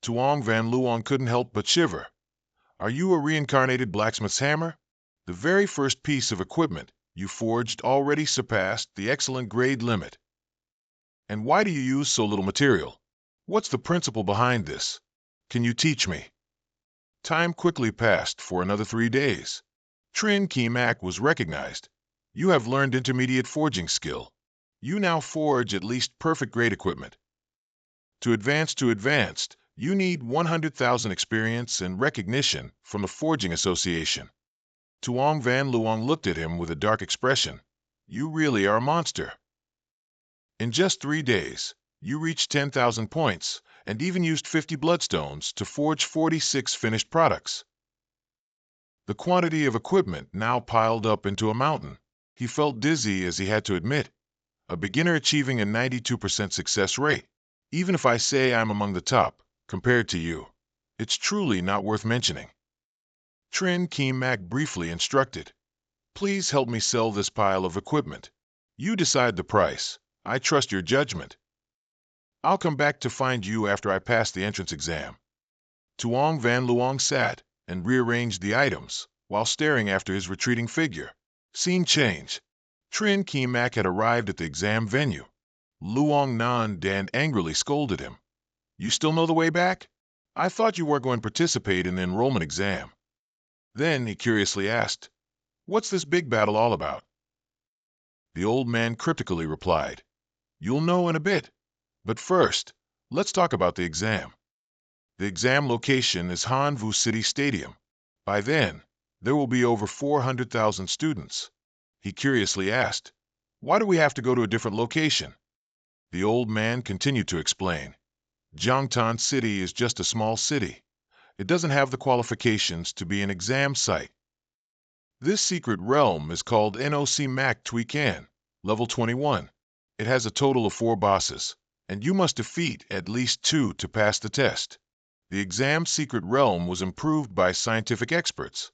Tuong Van Luong couldn't help but shiver. Are you a reincarnated blacksmith's hammer? The very first piece of equipment you forged already surpassed the excellent grade limit. And why do you use so little material? What's the principle behind this? Can you teach me? Time quickly passed for another 3 days. Trin Keem Mak was recognized. You have learned intermediate forging skill. You now forge at least perfect grade equipment. To advanced, you need 100,000 experience and recognition from the Forging Association. Tuong Van Luong looked at him with a dark expression. You really are a monster. In just 3 days, you reached 10,000 points and even used 50 bloodstones to forge 46 finished products. The quantity of equipment now piled up into a mountain. He felt dizzy as he had to admit. A beginner achieving a 92% success rate. Even if I say I'm among the top, compared to you, it's truly not worth mentioning. Trin Keem Mak briefly instructed. Please help me sell this pile of equipment. You decide the price. I trust your judgment. I'll come back to find you after I pass the entrance exam. Tuong Van Luong sat and rearranged the items while staring after his retreating figure. Scene change. Trin Keem Mak had arrived at the exam venue. Luong Nan Dan angrily scolded him. You still know the way back? I thought you weren't going to participate in the enrollment exam. Then he curiously asked, What's this big battle all about? The old man cryptically replied, You'll know in a bit. But first, let's talk about the exam. The exam location is Hanvu City Stadium. By then, there will be over 400,000 students. He curiously asked, Why do we have to go to a different location? The old man continued to explain. Jiangtan City is just a small city. It doesn't have the qualifications to be an exam site. This secret realm is called NOC Mak Tui Can, level 21. It has a total of 4 bosses, and you must defeat at least 2 to pass the test. The exam secret realm was improved by scientific experts.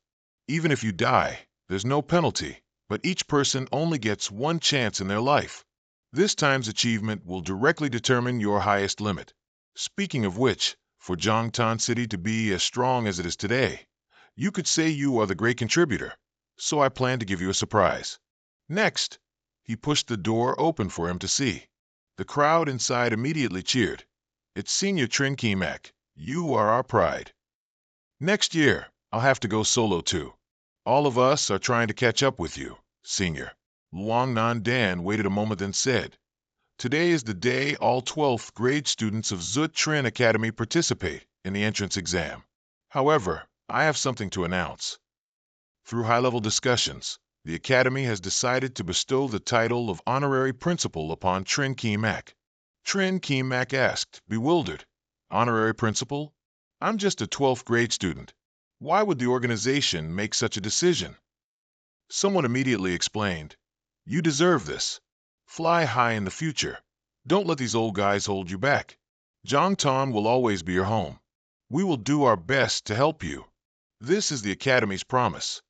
Even if you die, there's no penalty, but each person only gets 1 chance in their life. This time's achievement will directly determine your highest limit. Speaking of which, for Jiangtan City to be as strong as it is today, you could say you are the great contributor, so I plan to give you a surprise. Next, he pushed the door open for him to see. The crowd inside immediately cheered. It's Senior Trin Keem Mak. You are our pride. Next year, I'll have to go solo too. All of us are trying to catch up with you. Senior. Luang Nan Dan waited a moment then said, "Today is the day all 12th grade students of Zut Trin Academy participate in the entrance exam. However, I have something to announce. Through high-level discussions, the Academy has decided to bestow the title of Honorary Principal upon Trin Ki Mak." Trin Ki Mak asked, bewildered, "Honorary Principal? I'm just a 12th grade student. Why would the organization make such a decision?" Someone immediately explained, "You deserve this. Fly high in the future. Don't let these old guys hold you back. Jongtan will always be your home. We will do our best to help you. This is the Academy's promise."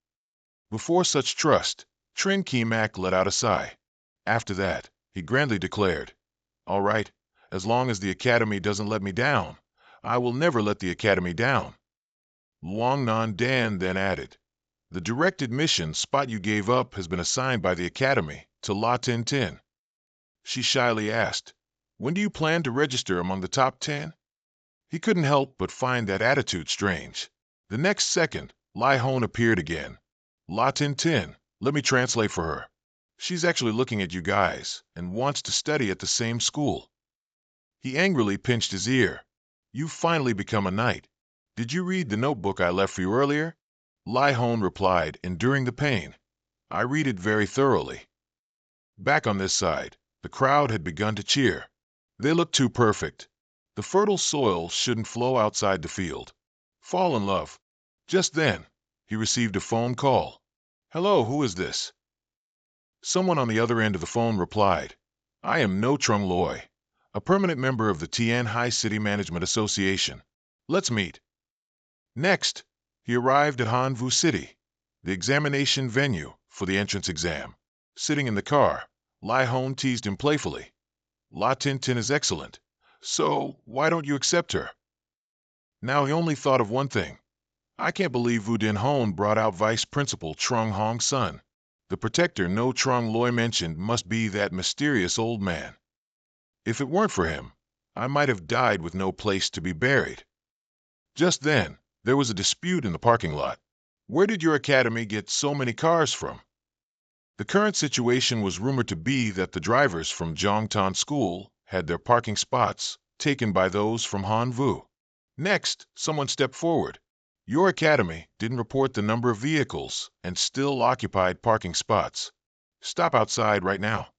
Before such trust, Trin Ki Mak let out a sigh. After that, he grandly declared, "All right, as long as the Academy doesn't let me down, I will never let the Academy down." Luang Nan Dan then added, "The direct admission spot you gave up has been assigned by the Academy to La Tin Tin." She shyly asked, "When do you plan to register among the top 10? He couldn't help but find that attitude strange. The next second, Lai Hon appeared again. "La Tin Tin, let me translate for her. She's actually looking at you guys and wants to study at the same school." He angrily pinched his ear. "You've finally become a knight. Did you read the notebook I left for you earlier?" Lai Hon replied, enduring the pain. "I read it very thoroughly." Back on this side, the crowd had begun to cheer. They looked too perfect. The fertile soil shouldn't flow outside the field. Fall in love. Just then, he received a phone call. "Hello, who is this?" Someone on the other end of the phone replied, "I am No Trung Loy, a permanent member of the Tian Hai City Management Association. Let's meet." Next, he arrived at Hanvu City, the examination venue for the entrance exam. Sitting in the car, Lai Hon teased him playfully. "La Tin Tin is excellent, so why don't you accept her?" Now he only thought of one thing. I can't believe Vu Din Hon brought out Vice Principal Trung Hong's son. The protector No Trung Loy mentioned must be that mysterious old man. If it weren't for him, I might have died with no place to be buried. Just then, there was a dispute in the parking lot. "Where did your academy get so many cars from?" The current situation was rumored to be that the drivers from Zhongtan School had their parking spots taken by those from Hanvu. Next, someone stepped forward. "Your academy didn't report the number of vehicles and still occupied parking spots. Stop outside right now.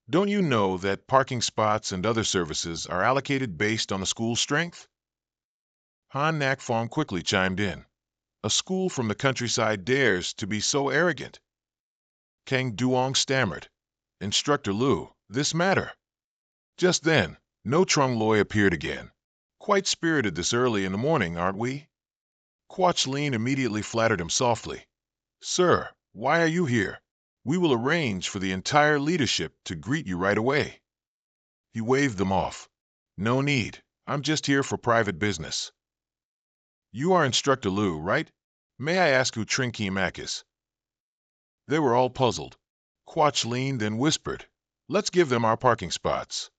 Don't you know that parking spots and other services are allocated based on the school's strength?" Han Nak Fong quickly chimed in. "A school from the countryside dares to be so arrogant." Kang Duong stammered, "Instructor Lu, this matter." Just then, No Trung Loy appeared again. "Quite spirited this early in the morning, aren't we?" Quach Lin immediately flattered him softly. "Sir, why are you here? We will arrange for the entire leadership to greet you right away." He waved them off. "No need. I'm just here for private business." "You are Instructor Lu, right? May I ask who Trin Ki Mak is?" They were all puzzled. Quach Lin then whispered, "Let's give them our parking spots."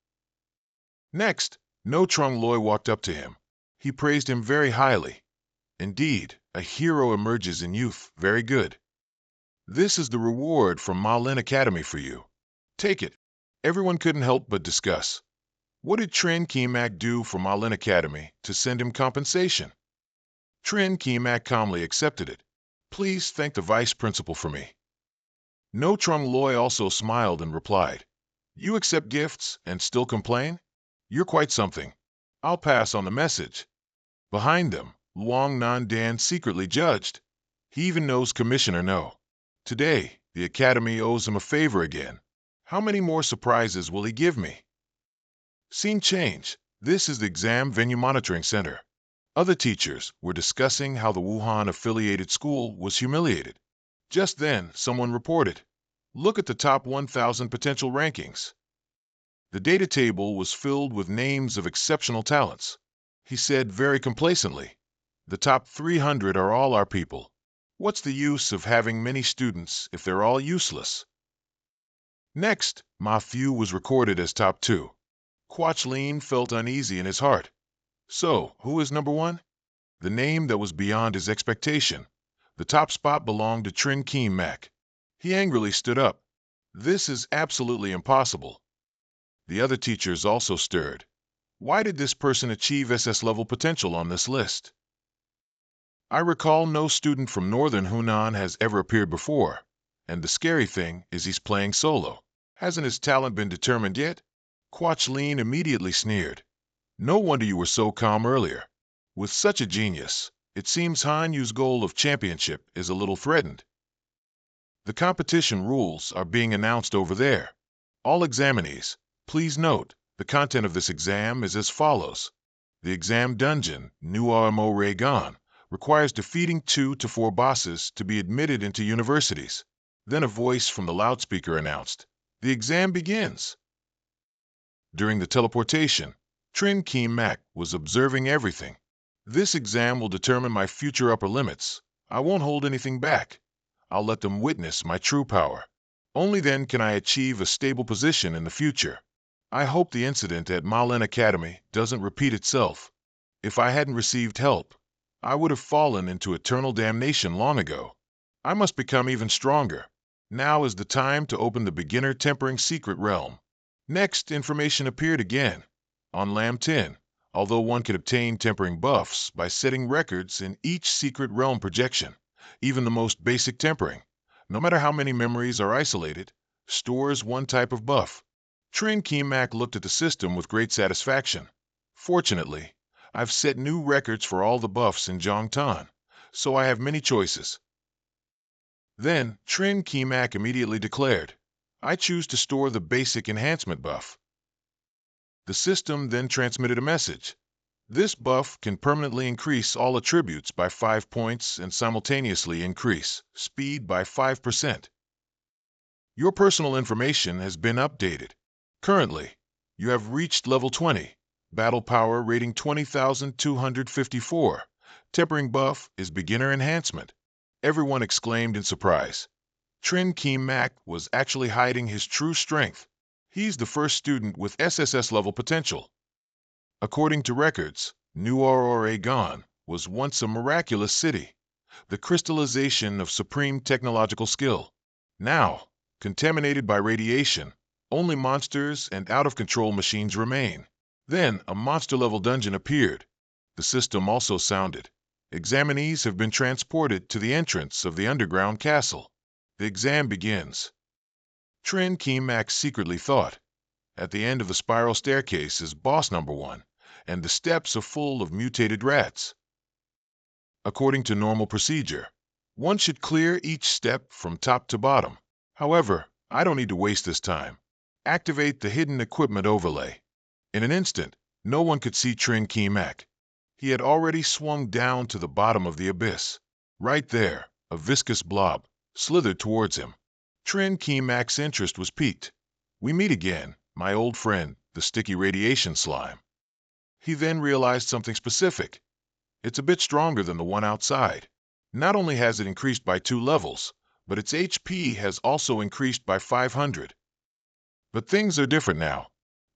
Next, No Trung Loy walked up to him. He praised him very highly. "Indeed, a hero emerges in youth. Very good. This is the reward from Ma Lin Academy for you. Take it." Everyone couldn't help but discuss. What did Trin Ki Mak do for Ma Lin Academy to send him compensation? Trin Ki Mak calmly accepted it. "Please thank the vice principal for me." No Trung Loy also smiled and replied, "You accept gifts and still complain? You're quite something. I'll pass on the message." Behind them, Luang Nan Dan secretly judged. He even knows Commissioner No. Today, the Academy owes him a favor again. How many more surprises will he give me? Scene change. This is the Exam Venue Monitoring Center. Other teachers were discussing how the Wuhan-affiliated school was humiliated. Just then, someone reported, "Look at the top 1,000 potential rankings." The data table was filled with names of exceptional talents. He said very complacently, "The top 300 are all our people. What's the use of having many students if they're all useless?" Next, Ma Fu was recorded as top 2. Quach Lin felt uneasy in his heart. So, who is number 1? The name that was beyond his expectation. The top spot belonged to Trin Ki Mak. He angrily stood up. This is absolutely impossible. The other teachers also stirred. Why did this person achieve SS level potential on this list? I recall no student from northern Hunan has ever appeared before, and the scary thing is he's playing solo. Hasn't his talent been determined yet? Quach Lin immediately sneered. No wonder you were so calm earlier. With such a genius, it seems Han Yu's goal of championship is a little threatened. The competition rules are being announced over there. All examinees, please note, the content of this exam is as follows. The exam dungeon, Nuamo Raygon, requires defeating 2 to 4 bosses to be admitted into universities. Then a voice from the loudspeaker announced, the exam begins. During the teleportation, Trin Keem Mak was observing everything. This exam will determine my future upper limits. I won't hold anything back. I'll let them witness my true power. Only then can I achieve a stable position in the future. I hope the incident at Malin Academy doesn't repeat itself. If I hadn't received help, I would have fallen into eternal damnation long ago. I must become even stronger. Now is the time to open the beginner tempering secret realm. Next, information appeared again. On Lam 10, although one could obtain tempering buffs by setting records in each secret realm projection, even the most basic tempering, no matter how many memories are isolated, stores one type of buff. Trin Keem Mak looked at the system with great satisfaction. Fortunately, I've set new records for all the buffs in Zhongtan, so I have many choices. Then, Trin Keem Mak immediately declared, I choose to store the basic enhancement buff. The system then transmitted a message. This buff can permanently increase all attributes by 5 points and simultaneously increase speed by 5%. Your personal information has been updated. Currently, you have reached level 20. Battle power rating 20,254. Tempering buff is beginner enhancement. Everyone exclaimed in surprise. Trin Keem Mak was actually hiding his true strength. He's the first student with SSS level potential. According to records, Nuoro-Raygon was once a miraculous city, the crystallization of supreme technological skill. Now, contaminated by radiation, only monsters and out-of-control machines remain. Then, a monster-level dungeon appeared. The system also sounded. Examinees have been transported to the entrance of the underground castle. The exam begins. Trin Keem Mak secretly thought. At the end of the spiral staircase is boss number 1, and the steps are full of mutated rats. According to normal procedure, one should clear each step from top to bottom. However, I don't need to waste this time. Activate the hidden equipment overlay. In an instant, no one could see Trin Keem Mak. He had already swung down to the bottom of the abyss. Right there, a viscous blob slithered towards him. Trin Keem Mak's interest was piqued. We meet again, my old friend, the sticky radiation slime. He then realized something specific. It's a bit stronger than the one outside. Not only has it increased by 2 levels, but its HP has also increased by 500. But things are different now.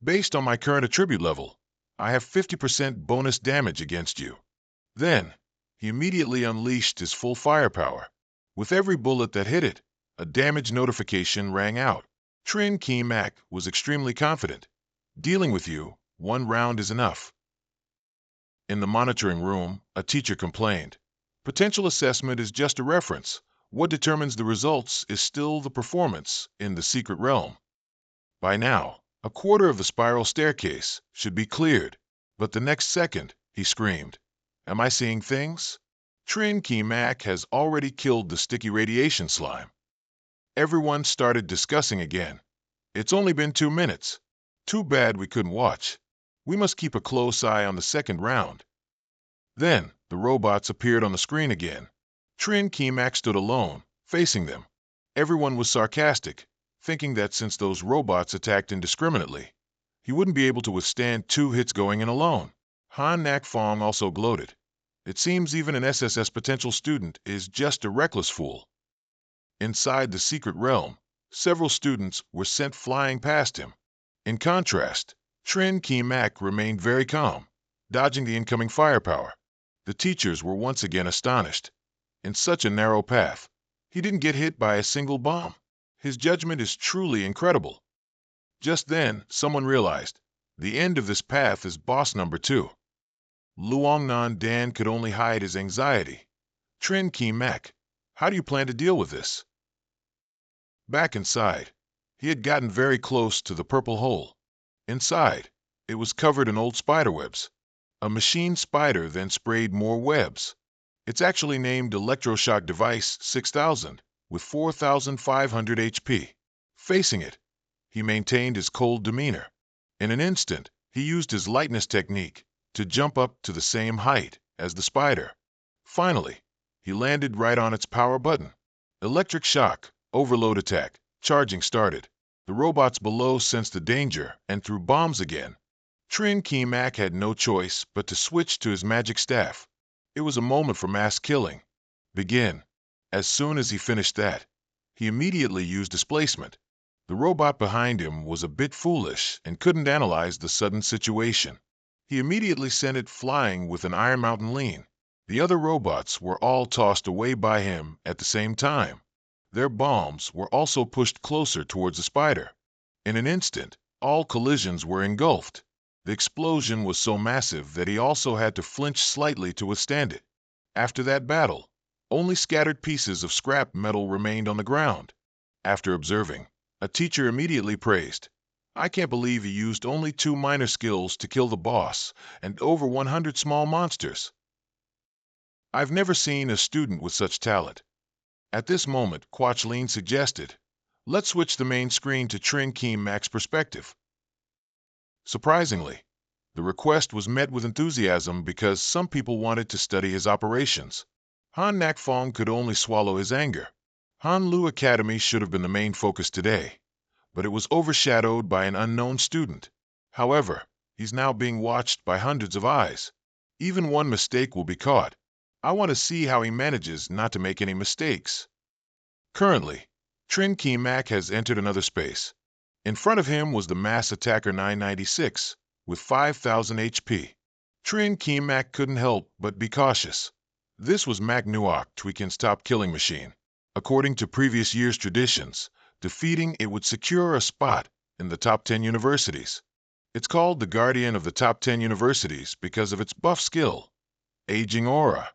Based on my current attribute level, I have 50% bonus damage against you. Then, he immediately unleashed his full firepower. With every bullet that hit it, a damage notification rang out. Trin Keem Mak was extremely confident. Dealing with you, 1 round is enough. In the monitoring room, a teacher complained. Potential assessment is just a reference. What determines the results is still the performance in the secret realm. By now, a quarter of the spiral staircase should be cleared. But the next second, he screamed. Am I seeing things? Trin Keem Mak has already killed the sticky radiation slime. Everyone started discussing again. It's only been 2 minutes. Too bad we couldn't watch. We must keep a close eye on the second round. Then, the robots appeared on the screen again. Trin Keem Mak stood alone, facing them. Everyone was sarcastic, thinking that since those robots attacked indiscriminately, he wouldn't be able to withstand 2 hits going in alone. Han Nak Fong also gloated. It seems even an SSS potential student is just a reckless fool. Inside the secret realm, several students were sent flying past him. In contrast, Trin Keem Mak remained very calm, dodging the incoming firepower. The teachers were once again astonished. In such a narrow path, He didn't get hit by a single bomb. His judgment is truly incredible. Just then, someone realized, the end of this path is boss number 2. Luongnan Dan could only hide his anxiety. Trin Ki Mak, how do you plan to deal with this? Back inside, he had gotten very close to the purple hole. Inside, it was covered in old spiderwebs. A machine spider then sprayed more webs. It's actually named Electroshock Device 6000, with 4,500 HP. Facing it, he maintained his cold demeanor. In an instant, he used his lightness technique to jump up to the same height as the spider. Finally, he landed right on its power button. Electric shock, overload attack, charging started. The robots below sensed the danger and threw bombs again. Trin Ki Mak had no choice but to switch to his magic staff. It was a moment for mass killing. Begin. As soon as he finished that, he immediately used displacement. The robot behind him was a bit foolish and couldn't analyze the sudden situation. He immediately sent it flying with an Iron Mountain lean. The other robots were all tossed away by him at the same time. Their bombs were also pushed closer towards the spider. In an instant, all collisions were engulfed. The explosion was so massive that he also had to flinch slightly to withstand it. After that battle, only scattered pieces of scrap metal remained on the ground. After observing, a teacher immediately praised, "I can't believe he used only 2 minor skills to kill the boss and over 100 small monsters. I've never seen a student with such talent." At this moment, Quachlin suggested, "Let's switch the main screen to Trin Ki Mak's perspective." Surprisingly, the request was met with enthusiasm because some people wanted to study his operations. Han Nak Fong could only swallow his anger. Han Lu Academy should have been the main focus today, but it was overshadowed by an unknown student. However, he's now being watched by hundreds of eyes. Even one mistake will be caught. I want to see how he manages not to make any mistakes. Currently, Trin Ki Mak has entered another space. In front of him was the Mass Attacker 996, with 5,000 HP. Trin Ki Mak couldn't help but be cautious. This was Mak Nuok Tweakin's top killing machine. According to previous year's traditions, defeating it would secure a spot in the top 10 universities. It's called the Guardian of the top 10 universities because of its buff skill, Aging Aura.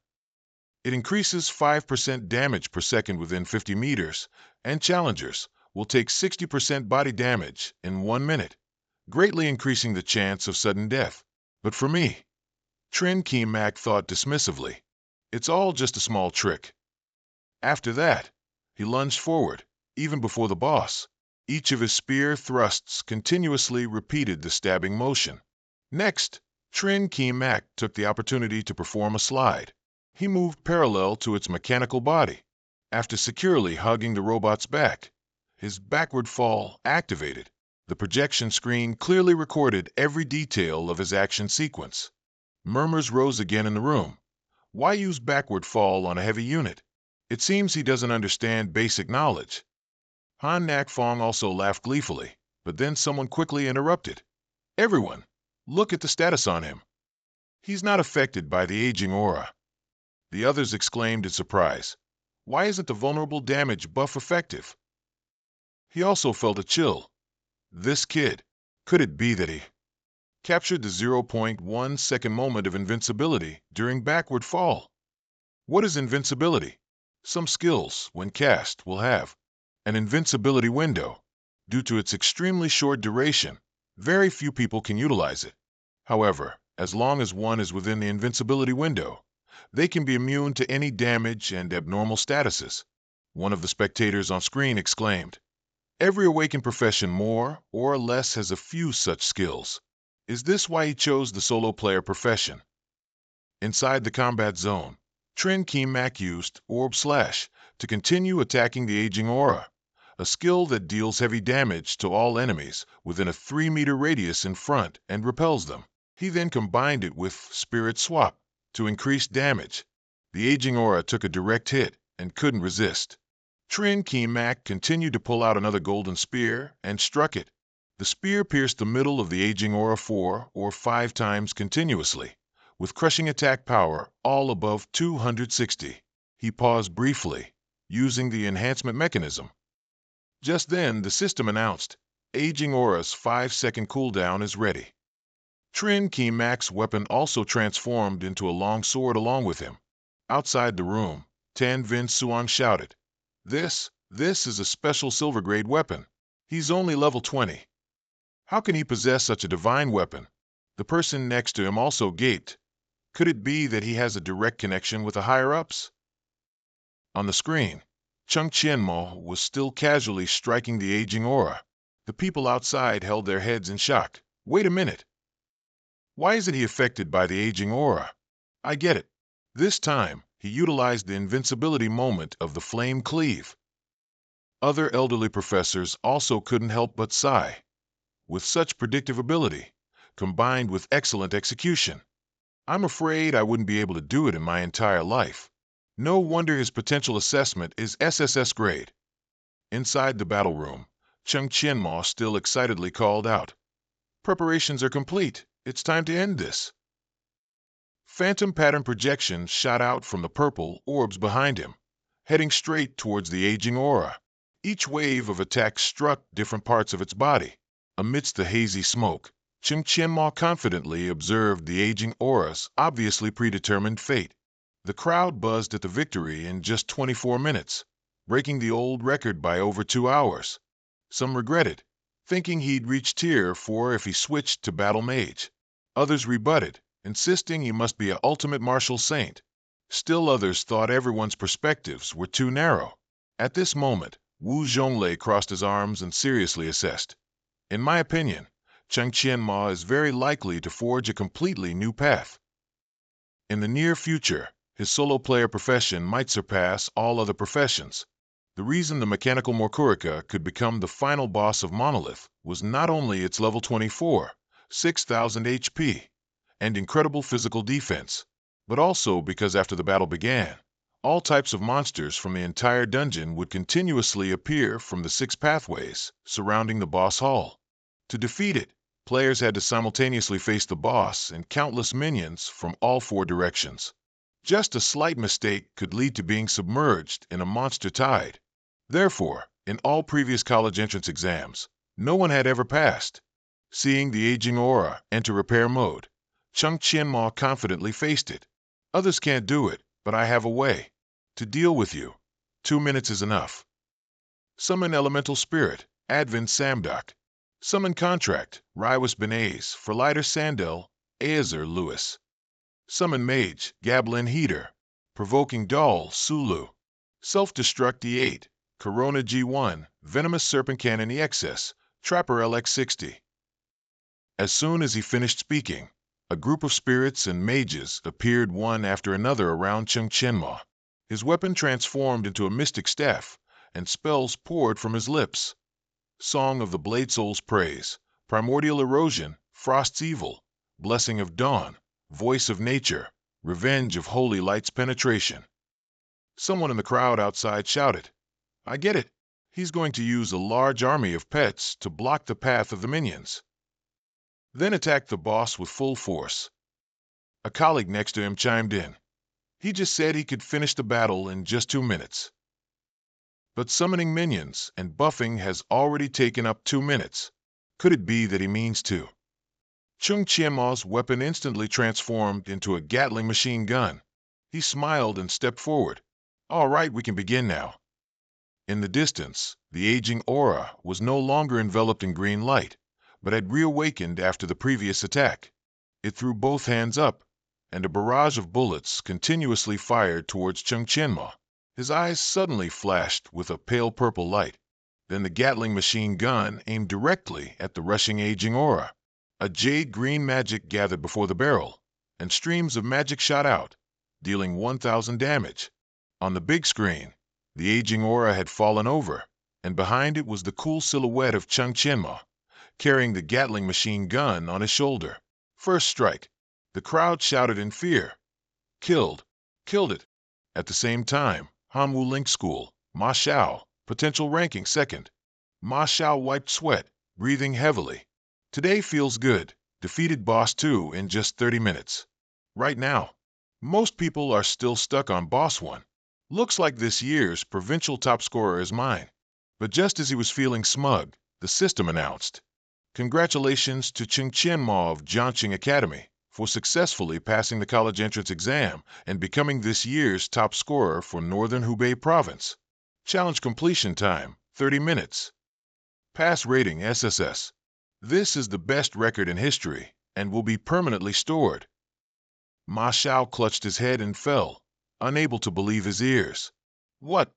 It increases 5% damage per second within 50 meters, and challengers will take 60% body damage in 1 minute, greatly increasing the chance of sudden death. But for me, Trin Ki Mak thought dismissively, it's all just a small trick. After that, he lunged forward, even before the boss. Each of his spear thrusts continuously repeated the stabbing motion. Next, Trin Ki Mak took the opportunity to perform a slide. He moved parallel to its mechanical body. After securely hugging the robot's back, his backward fall activated. The projection screen clearly recorded every detail of his action sequence. Murmurs rose again in the room. Why use backward fall on a heavy unit? It seems he doesn't understand basic knowledge. Han Nak Fong also laughed gleefully, but then someone quickly interrupted. Everyone, look at the status on him. He's not affected by the aging aura. The others exclaimed in surprise. Why isn't the vulnerable damage buff effective? He also felt a chill. This kid, could it be that he captured the 0.1 second moment of invincibility during backward fall? What is invincibility? Some skills, when cast, will have an invincibility window. Due to its extremely short duration, very few people can utilize it. However, as long as one is within the invincibility window, they can be immune to any damage and abnormal statuses. One of the spectators on screen exclaimed, "Every awakened profession more or less has a few such skills. Is this why he chose the solo player profession?" Inside the combat zone, Trin Ki Mak used Orb Slash to continue attacking the aging aura, a skill that deals heavy damage to all enemies within a 3-meter radius in front and repels them. He then combined it with Spirit Swap to increase damage. The aging aura took a direct hit and couldn't resist. Trin Ki Mak continued to pull out another golden spear and struck it. The spear pierced the middle of the aging aura 4 or 5 times continuously, with crushing attack power all above 260. He paused briefly, using the enhancement mechanism. Just then, the system announced, Aging Aura's 5-second cooldown is ready. Trin Ki Mac's weapon also transformed into a long sword along with him. Outside the room, Tan Vin Suang shouted, This is a special silver-grade weapon. He's only level 20. How can he possess such a divine weapon? The person next to him also gaped. Could it be that he has a direct connection with the higher-ups? On the screen, Chung Chien-mo was still casually striking the aging aura. The people outside held their heads in shock. Wait a minute. Why isn't he affected by the aging aura? I get it. This time, he utilized the invincibility moment of the flame cleave. Other elderly professors also couldn't help but sigh. With such predictive ability, combined with excellent execution, I'm afraid I wouldn't be able to do it in my entire life. No wonder his potential assessment is SSS grade. Inside the battle room, Chung Chien-mo still excitedly called out, Preparations are complete. It's time to end this. Phantom pattern projections shot out from the purple orbs behind him, heading straight towards the aging aura. Each wave of attack struck different parts of its body. Amidst the hazy smoke, Chung Chien-mo confidently observed the aging aura's obviously predetermined fate. The crowd buzzed at the victory in just 24 minutes, breaking the old record by over 2 hours. Some regretted, thinking he'd reach Tier 4 if he switched to Battle Mage. Others rebutted, insisting he must be an ultimate martial saint. Still others thought everyone's perspectives were too narrow. At this moment, Wu Zhonglei crossed his arms and seriously assessed. In my opinion, Chung Chien-mo is very likely to forge a completely new path. In the near future, his solo player profession might surpass all other professions. The reason the mechanical Morkurika could become the final boss of Monolith was not only its level 24, 6,000 HP, and incredible physical defense, but also because after the battle began, all types of monsters from the entire dungeon would continuously appear from the 6 pathways surrounding the boss hall. To defeat it, players had to simultaneously face the boss and countless minions from all 4 directions. Just a slight mistake could lead to being submerged in a monster tide. Therefore, in all previous college entrance exams, no one had ever passed. Seeing the aging aura enter repair mode, Chung Chien-mo confidently faced it. Others can't do it, but I have a way. To deal with you, 2 minutes is enough. Summon Elemental Spirit, Advent Samdak. Summon Contract, Riwas Benays, for Lighter Sandel, Aezer Lewis. Summon Mage, Gablin Heater, Provoking Doll, Sulu. Self-Destruct E8, Corona G1, Venomous Serpent Cannon EXS, Trapper LX60. As soon as he finished speaking, a group of spirits and mages appeared one after another around Chung Chien-mo. His weapon transformed into a mystic staff, and spells poured from his lips. Song of the Blade Soul's Praise, Primordial Erosion, Frost's Evil, Blessing of Dawn, Voice of Nature, Revenge of Holy Light's Penetration. Someone in the crowd outside shouted, I get it. He's going to use a large army of pets to block the path of the minions. Then attack the boss with full force. A colleague next to him chimed in. He just said he could finish the battle in just 2 minutes. But summoning minions and buffing has already taken up 2 minutes. Could it be that he means to? Chung Chien-mo's weapon instantly transformed into a Gatling machine gun. He smiled and stepped forward. All right, we can begin now. In the distance, the aging aura was no longer enveloped in green light, but had reawakened after the previous attack. It threw both hands up, and a barrage of bullets continuously fired towards Chung Chien-mo. His eyes suddenly flashed with a pale purple light. Then the Gatling machine gun aimed directly at the rushing aging aura. A jade green magic gathered before the barrel, and streams of magic shot out, dealing 1,000 damage. On the big screen, the aging aura had fallen over, and behind it was the cool silhouette of Chung Chien-mo, carrying the Gatling machine gun on his shoulder. First strike. The crowd shouted in fear. Killed. Killed it. At the same time, Hanwu Link School, Ma Xiao, potential ranking second. Ma Xiao wiped sweat, breathing heavily. Today feels good. Defeated Boss 2 in just 30 minutes. Right now, most people are still stuck on Boss 1. Looks like this year's provincial top scorer is mine. But just as he was feeling smug, the system announced, "Congratulations to Ching Qianma of Jiangqing Academy for successfully passing the college entrance exam and becoming this year's top scorer for Northern Hubei Province. Challenge completion time, 30 minutes. Pass rating SSS. This is the best record in history and will be permanently stored." Ma Xiao clutched his head and fell, unable to believe his ears. What?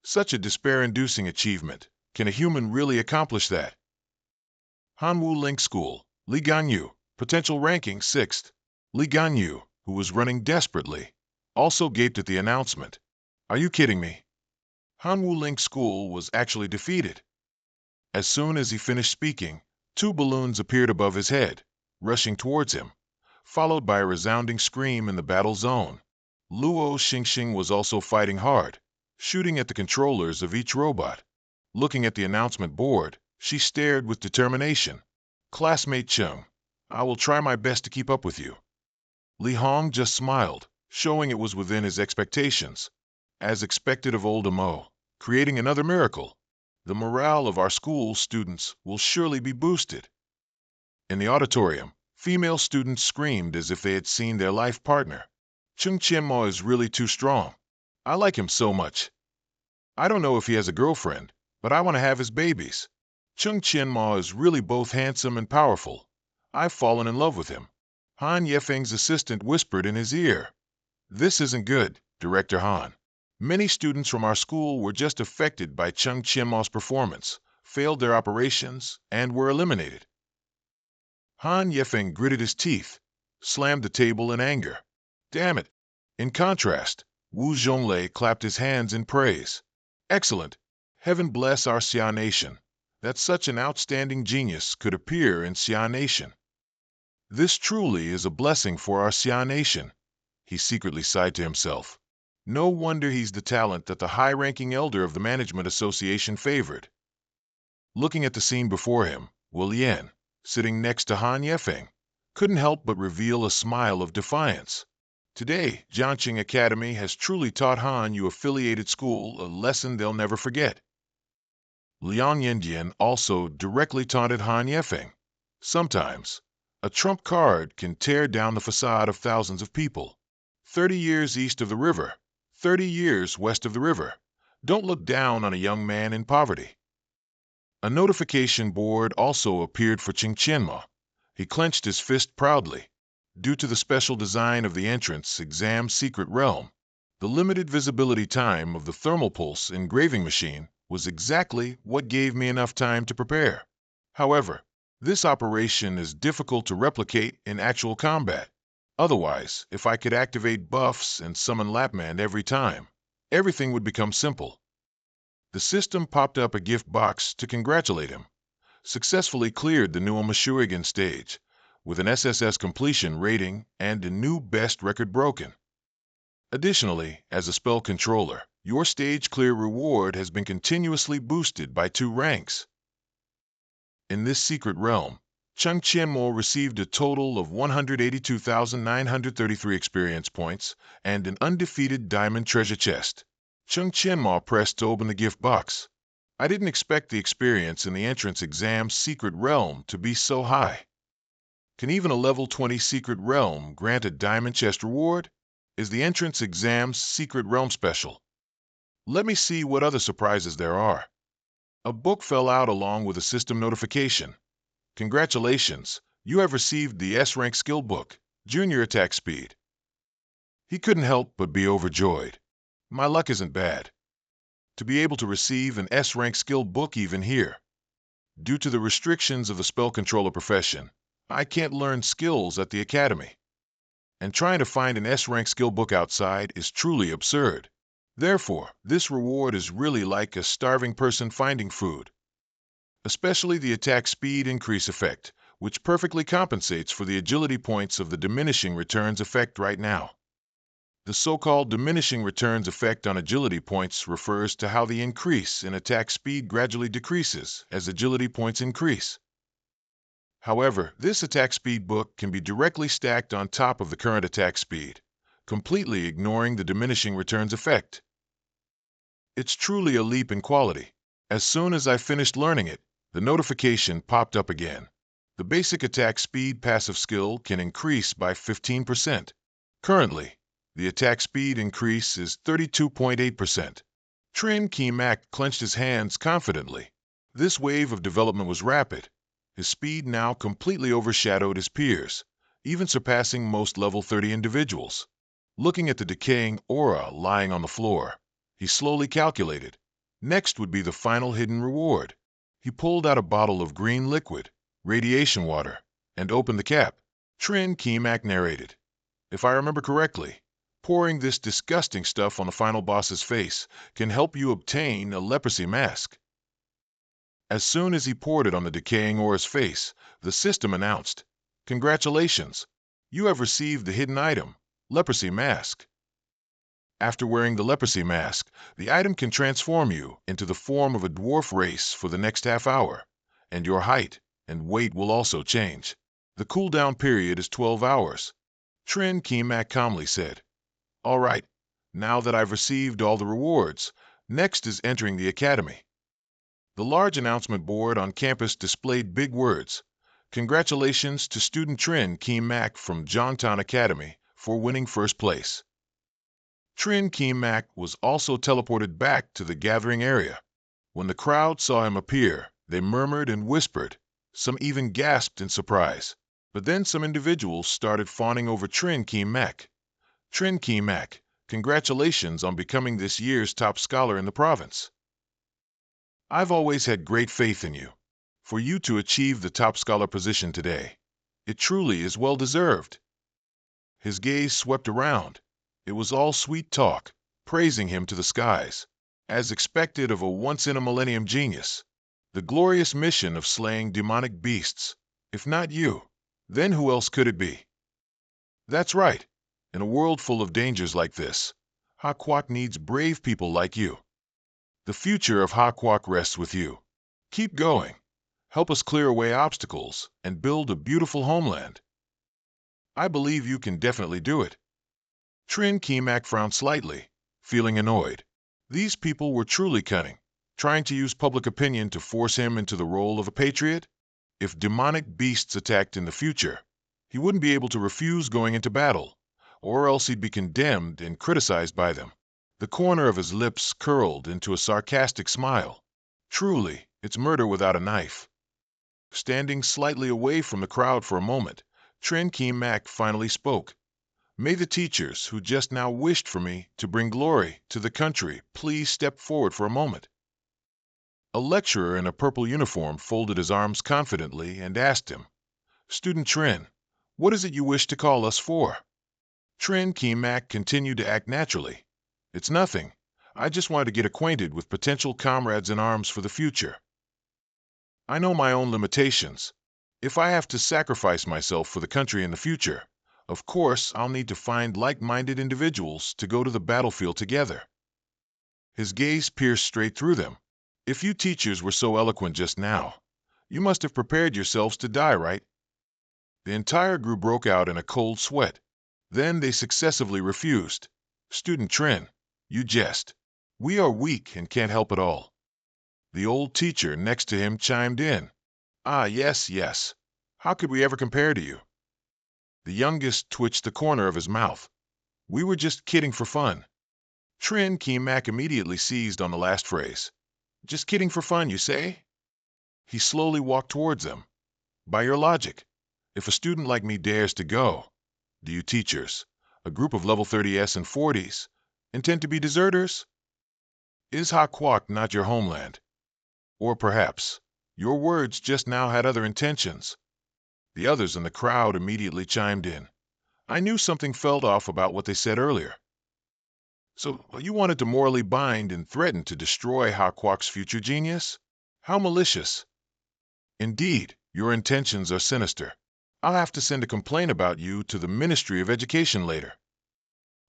Such a despair-inducing achievement. Can a human really accomplish that? Hanwu Link School, Li Ganyu, potential ranking 6th. Li Ganyu, who was running desperately, also gaped at the announcement. Are you kidding me? Hanwu Link School was actually defeated. As soon as he finished speaking, 2 balloons appeared above his head, rushing towards him, followed by a resounding scream in the battle zone. Luo Xingxing was also fighting hard, shooting at the controllers of each robot. Looking at the announcement board, she stared with determination. "Classmate Chung, I will try my best to keep up with you." Li Hong just smiled, showing it was within his expectations. As expected of old Amo, creating another miracle. The morale of our school students will surely be boosted. In the auditorium, female students screamed as if they had seen their life partner. Chung Qianmo is really too strong. I like him so much. I don't know if he has a girlfriend, but I want to have his babies. Chung Qianmo is really both handsome and powerful. I've fallen in love with him. Han Yefeng's assistant whispered in his ear. "This isn't good, Director Han. Many students from our school were just affected by Chung Qianmo's performance, failed their operations, and were eliminated." Han Yefeng gritted his teeth, slammed the table in anger. Damn it! In contrast, Wu Zhonglei clapped his hands in praise. "Excellent! Heaven bless our Xia Nation, that such an outstanding genius could appear in Xia Nation. This truly is a blessing for our Xia Nation," he secretly sighed to himself. No wonder he's the talent that the high-ranking elder of the Management Association favored. Looking at the scene before him, Wu Lian, sitting next to Han Yefeng, couldn't help but reveal a smile of defiance. Today, Jiangqing Academy has truly taught Han Yu affiliated school a lesson they'll never forget. Liang Yandian also directly taunted Han Yefeng. Sometimes, a trump card can tear down the facade of thousands of people. 30 years east of the river, 30 years west of the river. Don't look down on a young man in poverty. A notification board also appeared for Ching Qianma. He clenched his fist proudly. Due to the special design of the entrance exam secret realm, the limited visibility time of the thermal pulse engraving machine was exactly what gave me enough time to prepare. However, this operation is difficult to replicate in actual combat. Otherwise, if I could activate buffs and summon Lapman every time, everything would become simple. The system popped up a gift box to congratulate him. Successfully cleared the new Mashuigan stage, with an SSS completion rating and a new best record broken. Additionally, as a spell controller, your stage clear reward has been continuously boosted by 2 ranks. In this secret realm, Chung Qianmo received a total of 182,933 experience points and an undefeated diamond treasure chest. Chung Qianmo pressed to open the gift box. I didn't expect the experience in the entrance exam secret realm to be so high. Can even a level 20 secret realm grant a diamond chest reward? Is the entrance exam's secret realm special? Let me see what other surprises there are. A book fell out along with a system notification. Congratulations, you have received the S-Rank skill book, Junior Attack Speed. He couldn't help but be overjoyed. My luck isn't bad. To be able to receive an S-Rank skill book even here. Due to the restrictions of the spell controller profession, I can't learn skills at the academy. And trying to find an S-Rank skill book outside is truly absurd. Therefore, this reward is really like a starving person finding food. Especially the attack speed increase effect, which perfectly compensates for the agility points of the diminishing returns effect right now. The so-called diminishing returns effect on agility points refers to how the increase in attack speed gradually decreases as agility points increase. However, this attack speed book can be directly stacked on top of the current attack speed, completely ignoring the diminishing returns effect. It's truly a leap in quality. As soon as I finished learning it, the notification popped up again. The basic attack speed passive skill can increase by 15%. Currently, the attack speed increase is 32.8%. Trin Kemak clenched his hands confidently. This wave of development was rapid. His speed now completely overshadowed his peers, even surpassing most level 30 individuals. Looking at the decaying aura lying on the floor, he slowly calculated. Next would be the final hidden reward. He pulled out a bottle of green liquid, radiation water, and opened the cap. Trin Kemak narrated. If I remember correctly, pouring this disgusting stuff on the final boss's face can help you obtain a leprosy mask. As soon as he poured it on the decaying aura's face, the system announced, "Congratulations, you have received the hidden item, leprosy mask." After wearing the leprosy mask, the item can transform you into the form of a dwarf race for the next half hour, and your height and weight will also change. The cooldown period is 12 hours. Trin Kemak calmly said, "All right, now that I've received all the rewards, next is entering the academy." The large announcement board on campus displayed big words, "Congratulations to student Trin Kemak from Jongtan Academy for winning first place." Trin Kemak was also teleported back to the gathering area. When the crowd saw him appear, they murmured and whispered. Some even gasped in surprise. But then some individuals started fawning over Trin Kemak. "Trin Kemak, congratulations on becoming this year's top scholar in the province. I've always had great faith in you. For you to achieve the top scholar position today, it truly is well deserved." His gaze swept around. It was all sweet talk, praising him to the skies, as expected of a once-in-a-millennium genius. The glorious mission of slaying demonic beasts. If not you, then who else could it be? That's right. In a world full of dangers like this, Hakwak needs brave people like you. The future of Hakwak rests with you. Keep going. Help us clear away obstacles and build a beautiful homeland. I believe you can definitely do it. Trin Kemak frowned slightly, feeling annoyed. These people were truly cunning, trying to use public opinion to force him into the role of a patriot. If demonic beasts attacked in the future, he wouldn't be able to refuse going into battle, or else he'd be condemned and criticized by them. The corner of his lips curled into a sarcastic smile. Truly, it's murder without a knife. Standing slightly away from the crowd for a moment, Trin Kemak finally spoke. "May the teachers who just now wished for me to bring glory to the country please step forward for a moment." A lecturer in a purple uniform folded his arms confidently and asked him, "Student Trin, what is it you wish to call us for?" Trin Kemak continued to act naturally. "It's nothing. I just wanted to get acquainted with potential comrades in arms for the future. I know my own limitations. If I have to sacrifice myself for the country in the future, of course I'll need to find like-minded individuals to go to the battlefield together." His gaze pierced straight through them. "If you teachers were so eloquent just now, you must have prepared yourselves to die, right?" The entire group broke out in a cold sweat. Then they successively refused. "Student Trin, you jest. We are weak and can't help it all." The old teacher next to him chimed in. "Ah, yes, yes. How could we ever compare to you?" The youngest twitched the corner of his mouth. "We were just kidding for fun." Trin Kemak immediately seized on the last phrase. "Just kidding for fun, you say?" He slowly walked towards them. "By your logic, if a student like me dares to go, do you teachers, a group of level 30s and 40s, intend to be deserters? Is Hakwak not your homeland? Or perhaps your words just now had other intentions?" The others in the crowd immediately chimed in. "I knew something felt off about what they said earlier." "So you wanted to morally bind and threaten to destroy Hakwak's future genius? How malicious." "Indeed, your intentions are sinister. I'll have to send a complaint about you to the Ministry of Education later."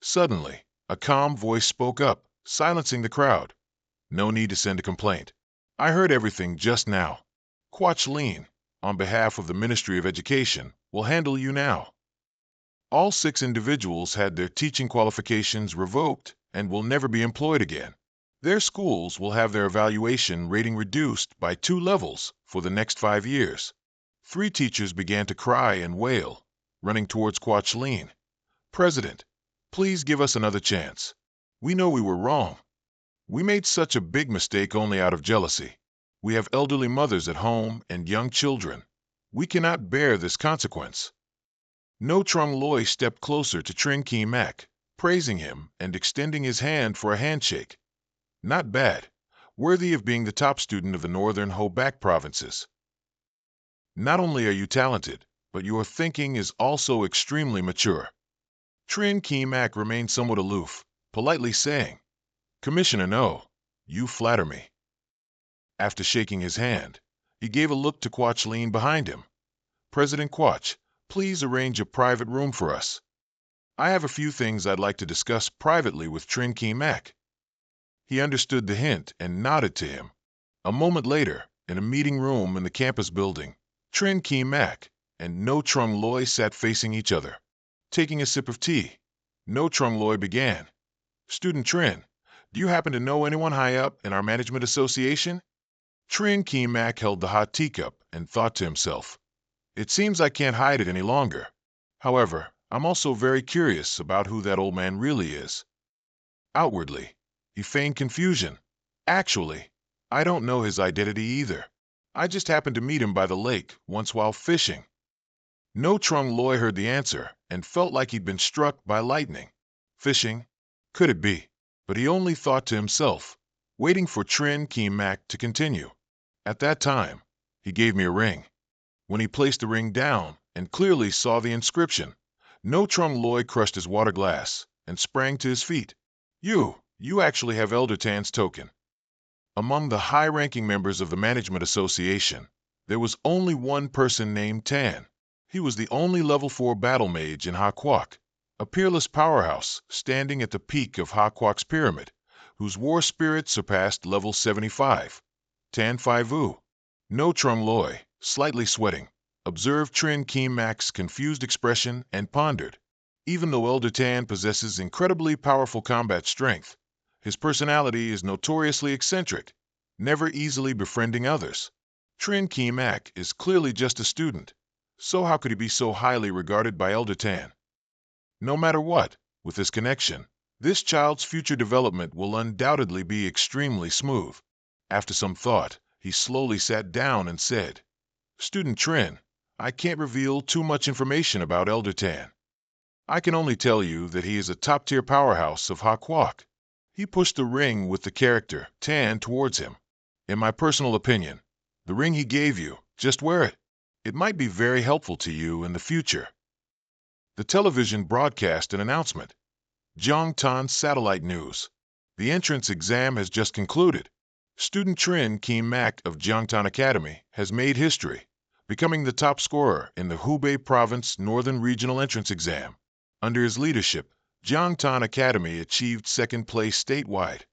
Suddenly, a calm voice spoke up, silencing the crowd. "No need to send a complaint. I heard everything just now. Quach Lean, on behalf of the Ministry of Education, will handle you now. All 6 individuals had their teaching qualifications revoked and will never be employed again. Their schools will have their evaluation rating reduced by 2 levels for the next 5 years. 3 teachers began to cry and wail, running towards Quachleen. President, please give us another chance. We know we were wrong. We made such a big mistake only out of jealousy. We have elderly mothers at home and young children. We cannot bear this consequence. No Trung Loy stepped closer to Trin Ki Mak, praising him and extending his hand for a handshake. Not bad. Worthy of being the top student of the northern Hobak provinces. Not only are you talented, but your thinking is also extremely mature. Trin Ki Mak remained somewhat aloof, politely saying, Commissioner No, you flatter me. After shaking his hand, he gave a look to Quachleen behind him. President Quach, please arrange a private room for us. I have a few things I'd like to discuss privately with Trin Ki Mak. He understood the hint and nodded to him. A moment later, in a meeting room in the campus building, Trin Ki Mak and No Trung Loy sat facing each other. Taking a sip of tea, No Trung Loy began. Student Trin, do you happen to know anyone high up in our management association? Trin Ki Mak held the hot teacup and thought to himself, it seems I can't hide it any longer. However, I'm also very curious about who that old man really is. Outwardly, he feigned confusion. Actually, I don't know his identity either. I just happened to meet him by the lake once while fishing. No Trung Loy heard the answer and felt like he'd been struck by lightning. Fishing? Could it be? But he only thought to himself, waiting for Trin Ki Mak to continue. At that time, he gave me a ring. When he placed the ring down and clearly saw the inscription, No Trung Loy crushed his water glass and sprang to his feet. You actually have Elder Tan's token. Among the high-ranking members of the Management Association, there was only one person named Tan. He was the only level 4 battle mage in Ha Quoc, a peerless powerhouse standing at the peak of Ha Quoc's pyramid, whose war spirit surpassed level 75. Tan Phai Vu. No Trung Loy, slightly sweating, observed Trin Ki Mak's confused expression and pondered. Even though Elder Tan possesses incredibly powerful combat strength, his personality is notoriously eccentric, never easily befriending others. Trin Ki Mak is clearly just a student, so how could he be so highly regarded by Elder Tan? No matter what, with this connection, this child's future development will undoubtedly be extremely smooth. After some thought, he slowly sat down and said, Student Trin, I can't reveal too much information about Elder Tan. I can only tell you that he is a top-tier powerhouse of Ha Quoc. He pushed the ring with the character Tan towards him. In my personal opinion, the ring he gave you, just wear it. It might be very helpful to you in the future. The television broadcast an announcement. Jiangtan Satellite News. The entrance exam has just concluded. Student Trin Ki Mak of Jiangtan Academy has made history, becoming the top scorer in the Hubei Province Northern Regional Entrance Exam. Under his leadership, Jiangtan Academy achieved second place statewide.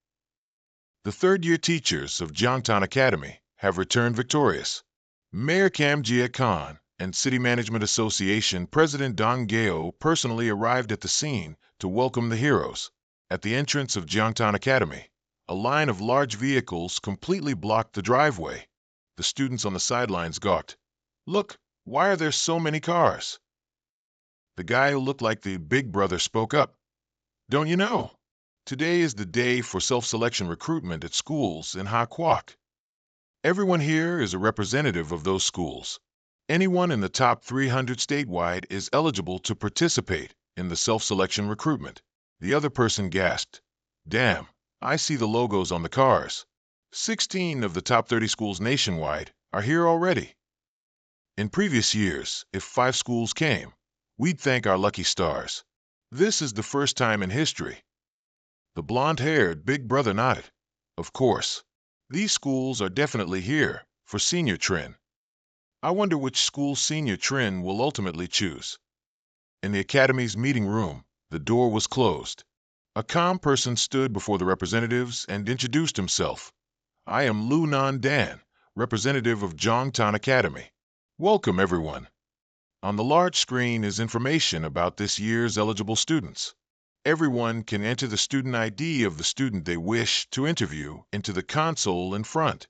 The third-year teachers of Jiangtan Academy have returned victorious. Mayor Kam Jia Khan and City Management Association President Dong Gao personally arrived at the scene to welcome the heroes. At the entrance of Jiangtan Academy, a line of large vehicles completely blocked the driveway. The students on the sidelines gawked. Look, why are there so many cars? The guy who looked like the big brother spoke up. Don't you know? Today is the day for self-selection recruitment at schools in Ha Quoc. Everyone here is a representative of those schools. Anyone in the top 300 statewide is eligible to participate in the self-selection recruitment. The other person gasped. Damn, I see the logos on the cars. 16 of the top 30 schools nationwide are here already. In previous years, if 5 schools came, we'd thank our lucky stars. This is the first time in history. The blonde-haired big brother nodded. Of course. These schools are definitely here for Senior Trin. I wonder which school Senior Trin will ultimately choose. In the Academy's meeting room, the door was closed. A calm person stood before the representatives and introduced himself. I am Lu Nan Dan, representative of Jiangtan Academy. Welcome, everyone. On the large screen is information about this year's eligible students. Everyone can enter the student ID of the student they wish to interview into the console in front.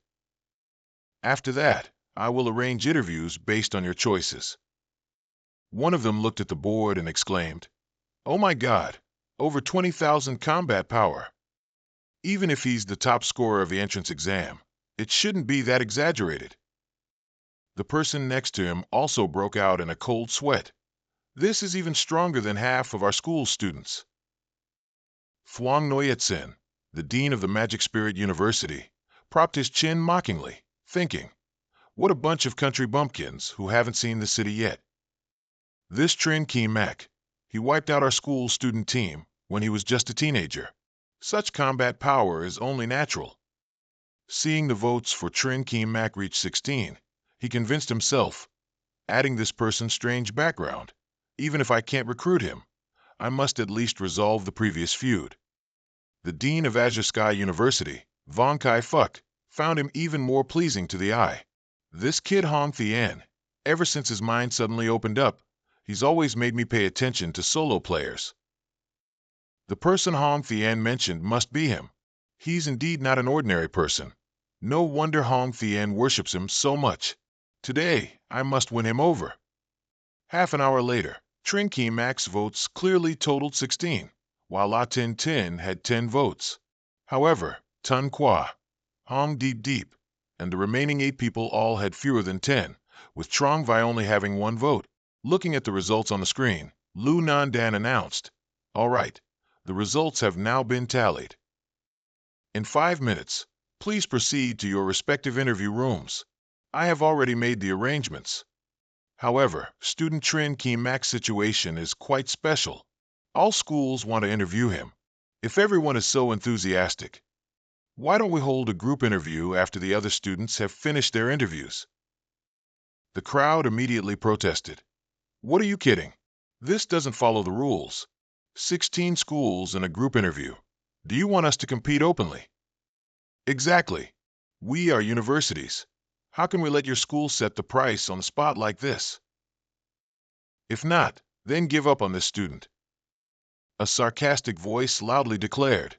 After that, I will arrange interviews based on your choices." One of them looked at the board and exclaimed, "Oh my God, over 20,000 combat power. Even if he's the top scorer of the entrance exam, it shouldn't be that exaggerated." The person next to him also broke out in a cold sweat. "This is even stronger than half of our school students." Thuong Noyetsin, the dean of the Magic Spirit University, propped his chin mockingly, thinking, "What a bunch of country bumpkins who haven't seen the city yet. This Trin Ki Mak, he wiped out our school student team when he was just a teenager. Such combat power is only natural." Seeing the votes for Trin Ki Mak reach 16, he convinced himself, adding this person's strange background. Even if I can't recruit him, I must at least resolve the previous feud. The dean of Azure Sky University, Von Kai Fuck, found him even more pleasing to the eye. This kid Hong Thien, ever since his mind suddenly opened up, he's always made me pay attention to solo players. The person Hong Thien mentioned must be him. He's indeed not an ordinary person. No wonder Hong Thien worships him so much. Today, I must win him over. Half an hour later, Trin Ki Mak's votes clearly totaled 16, while La Tin Tin had 10 votes. However, Tun Qua, Hong Deep Deep, and the remaining 8 people all had fewer than 10, with Trong Vai only having 1 vote. Looking at the results on the screen, Lu Nandan announced, "All right, the results have now been tallied. In 5 minutes, please proceed to your respective interview rooms. I have already made the arrangements." However, student Trin Ki Mak's situation is quite special. All schools want to interview him. If everyone is so enthusiastic, why don't we hold a group interview after the other students have finished their interviews? The crowd immediately protested. "What are you kidding? This doesn't follow the rules. 16 schools in a group interview. Do you want us to compete openly?" "Exactly. We are universities. How can we let your school set the price on the spot like this? If not, then give up on this student." A sarcastic voice loudly declared,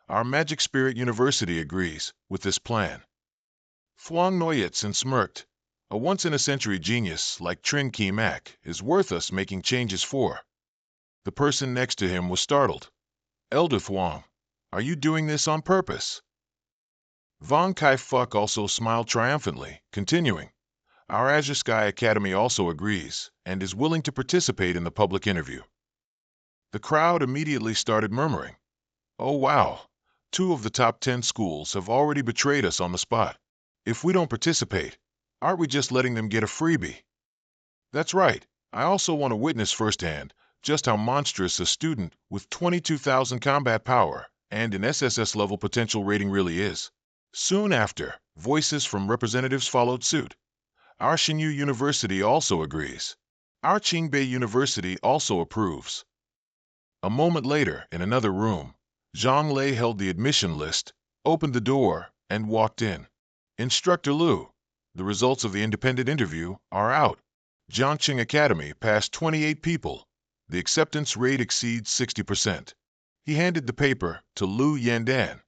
"Our Magic Spirit University agrees with this plan." Thuong Noyetsin smirked. "A once-in-a-century genius like Trin Ki Mak is worth us making changes for." The person next to him was startled. "Elder Thuong, are you doing this on purpose?" Von Kai Fuck also smiled triumphantly, continuing, "Our Azure Sky Academy also agrees and is willing to participate in the public interview." The crowd immediately started murmuring, "Oh wow, 2 of the top 10 schools have already betrayed us on the spot. If we don't participate, aren't we just letting them get a freebie?" That's right, I also want to witness firsthand just how monstrous a student with 22,000 combat power and an SSS level potential rating really is. Soon after, voices from representatives followed suit. Our Xinyu University also agrees. Our Qingbei University also approves. A moment later, in another room, Zhang Lei held the admission list, opened the door, and walked in. "Instructor Lu, the results of the independent interview are out. Jiangqing Academy passed 28 people. The acceptance rate exceeds 60%. He handed the paper to Lu Yandan.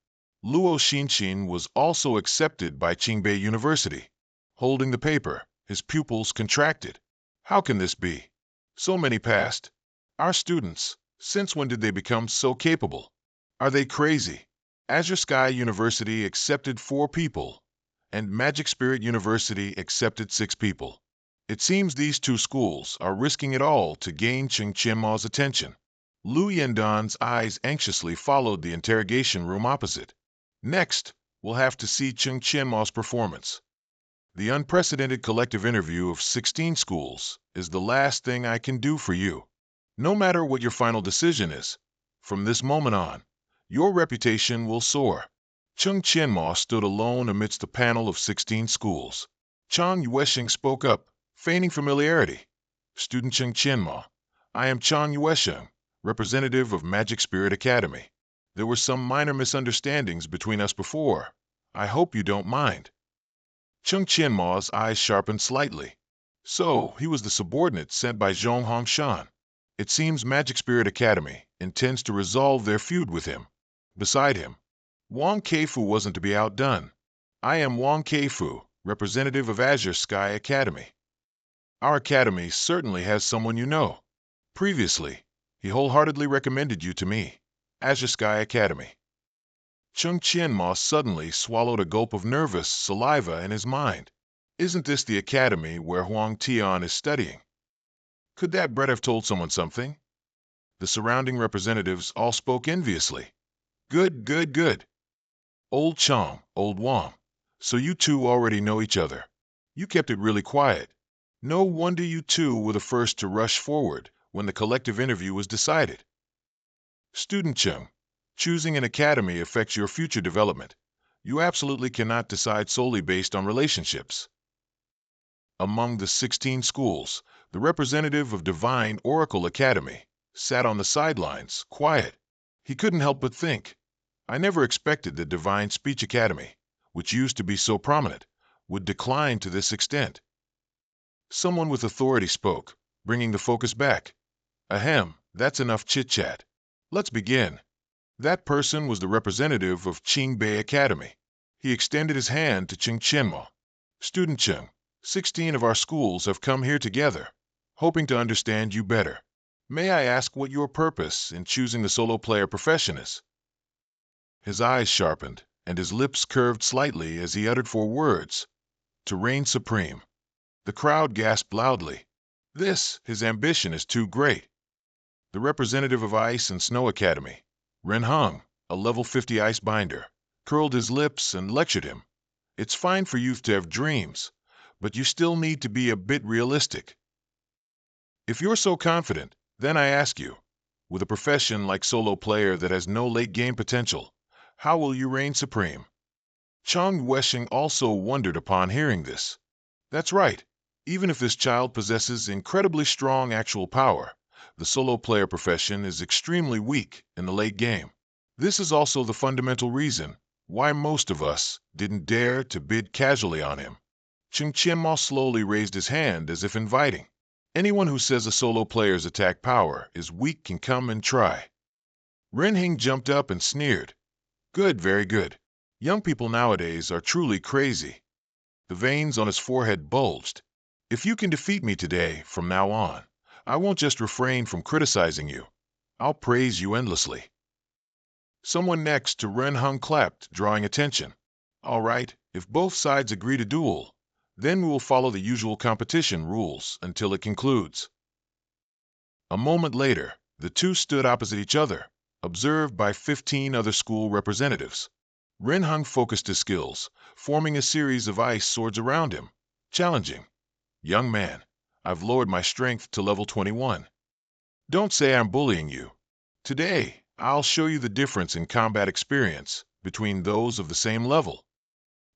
Luo Xinxin was also accepted by Qingbei University. Holding the paper, his pupils contracted. How can this be? So many passed. Our students, since when did they become so capable? Are they crazy? Azure Sky University accepted 4 people, and Magic Spirit University accepted 6 people. It seems these 2 schools are risking it all to gain Cheng Qianma's attention." Lu Yandan's eyes anxiously followed the interrogation room opposite. "Next, we'll have to see Cheng Qianma's performance. The unprecedented collective interview of 16 schools is the last thing I can do for you. No matter what your final decision is, from this moment on, your reputation will soar." Cheng Qianma stood alone amidst a panel of 16 schools. Chang Yuesheng spoke up, feigning familiarity. "Student Cheng Qianma, I am Chang Yuesheng, representative of Magic Spirit Academy. There were some minor misunderstandings between us before. I hope you don't mind." Cheng Qianma's eyes sharpened slightly. So, he was the subordinate sent by Zhong Hongshan. It seems Magic Spirit Academy intends to resolve their feud with him. Beside him, Wang Keifu wasn't to be outdone. I am Wang Keifu, representative of Azure Sky Academy. Our academy certainly has someone you know. Previously, he wholeheartedly recommended you to me. Azure Sky Academy. Chung Chien-ma suddenly swallowed a gulp of nervous saliva in his mind. Isn't this the academy where Huang Tian is studying? Could that Brett have told someone something? The surrounding representatives all spoke enviously. Good, good, good. Old Chong, old Wang. So you two already know each other. You kept it really quiet. No wonder you two were the first to rush forward when the collective interview was decided. Student Chung, choosing an academy affects your future development. You absolutely cannot decide solely based on relationships. Among the 16 schools, the representative of Divine Oracle Academy sat on the sidelines, quiet. He couldn't help but think, I never expected that Divine Speech Academy, which used to be so prominent, would decline to this extent. Someone with authority spoke, bringing the focus back. Ahem, that's enough chit-chat. Let's begin. That person was the representative of Qingbei Academy. He extended his hand to Cheng Chenmo. Student Cheng, 16 of our schools have come here together, hoping to understand you better. May I ask what your purpose in choosing the solo player profession is? His eyes sharpened, and his lips curved slightly as he uttered 4 words. To reign supreme. The crowd gasped loudly. His ambition is too great. The representative of Ice and Snow Academy, Ren Hung, a level 50 ice binder, curled his lips and lectured him. It's fine for youth to have dreams, but you still need to be a bit realistic. If you're so confident, then I ask you, with a profession like solo player that has no late game potential, how will you reign supreme? Chong Yueshing also wondered upon hearing this. That's right. Even if this child possesses incredibly strong actual power, the solo player profession is extremely weak in the late game. This is also the fundamental reason why most of us didn't dare to bid casually on him. Cheng Qianma slowly raised his hand as if inviting. Anyone who says a solo player's attack power is weak can come and try. Ren Hing jumped up and sneered. Good, very good. Young people nowadays are truly crazy. The veins on his forehead bulged. If you can defeat me today, from now on, I won't just refrain from criticizing you. I'll praise you endlessly. Someone next to Ren Hung clapped, drawing attention. All right, if both sides agree to duel, then we will follow the usual competition rules until it concludes. A moment later, the two stood opposite each other, observed by 15 other school representatives. Ren Hung focused his skills, forming a series of ice swords around him, challenging. Young man, I've lowered my strength to level 21. Don't say I'm bullying you. Today, I'll show you the difference in combat experience between those of the same level.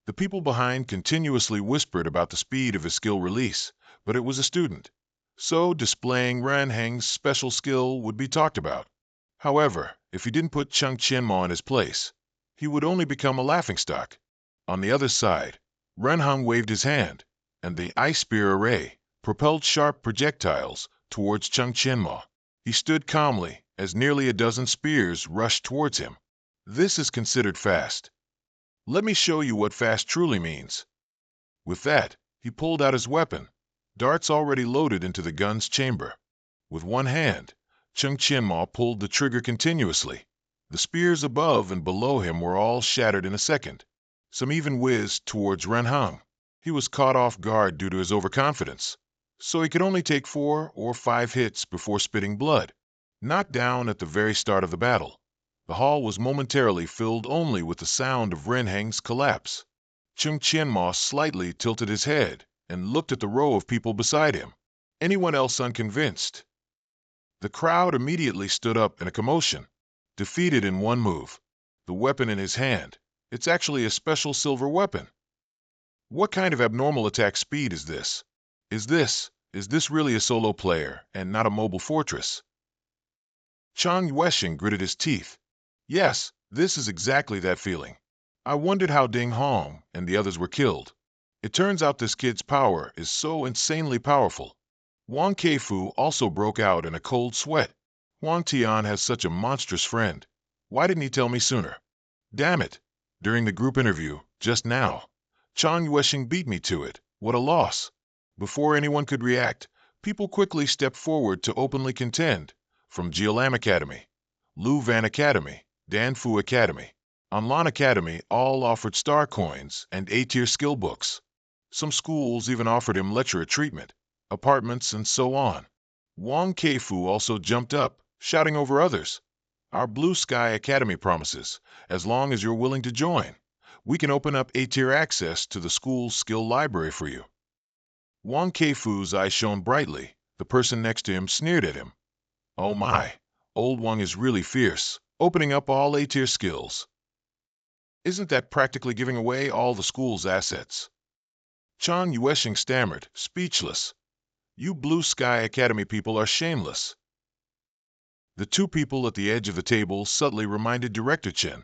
The people behind continuously whispered about the speed of his skill release, but it was a student, so displaying Ren Heng's special skill would be talked about. However, if he didn't put Cheng Qianma in his place, he would only become a laughingstock. On the other side, Ren Hung waved his hand, and the ice spear array propelled sharp projectiles towards Cheng Qianma. He stood calmly as nearly a dozen spears rushed towards him. This is considered fast. Let me show you what fast truly means. With that, he pulled out his weapon, darts already loaded into the gun's chamber. With one hand, Cheng Qianma pulled the trigger continuously. The spears above and below him were all shattered in a second. Some even whizzed towards Ren Hung. He was caught off guard due to his overconfidence, so he could only take 4 or 5 hits before spitting blood. Knocked down at the very start of the battle, the hall was momentarily filled only with the sound of Ren Heng's collapse. Cheng Qianma slightly tilted his head and looked at the row of people beside him. Anyone else unconvinced? The crowd immediately stood up in a commotion. Defeated in one move. The weapon in his hand. It's actually a special silver weapon. What kind of abnormal attack speed is this? Is this really a solo player and not a mobile fortress? Chong Yueshing gritted his teeth. Yes, this is exactly that feeling. I wondered how Ding Hong and the others were killed. It turns out this kid's power is so insanely powerful. Wang Keifu also broke out in a cold sweat. Huang Tian has such a monstrous friend. Why didn't he tell me sooner? Damn it! During the group interview, just now, Chang Yueshing beat me to it. What a loss! Before anyone could react, people quickly stepped forward to openly contend. From Jialam Academy, Lu Van Academy, Dan Fu Academy, Anlan Academy all offered star coins and A-tier skill books. Some schools even offered him lecturer treatment, apartments, and so on. Wang Keifu also jumped up, shouting over others. Our Blue Sky Academy promises, as long as you're willing to join, we can open up A-tier access to the school's skill library for you. Wang Keifu's eyes shone brightly. The person next to him sneered at him. Oh my, old Wang is really fierce, opening up all A-tier skills. Isn't that practically giving away all the school's assets? Chang Yueshing stammered, speechless. You Blue Sky Academy people are shameless. The two people at the edge of the table subtly reminded Director Chen.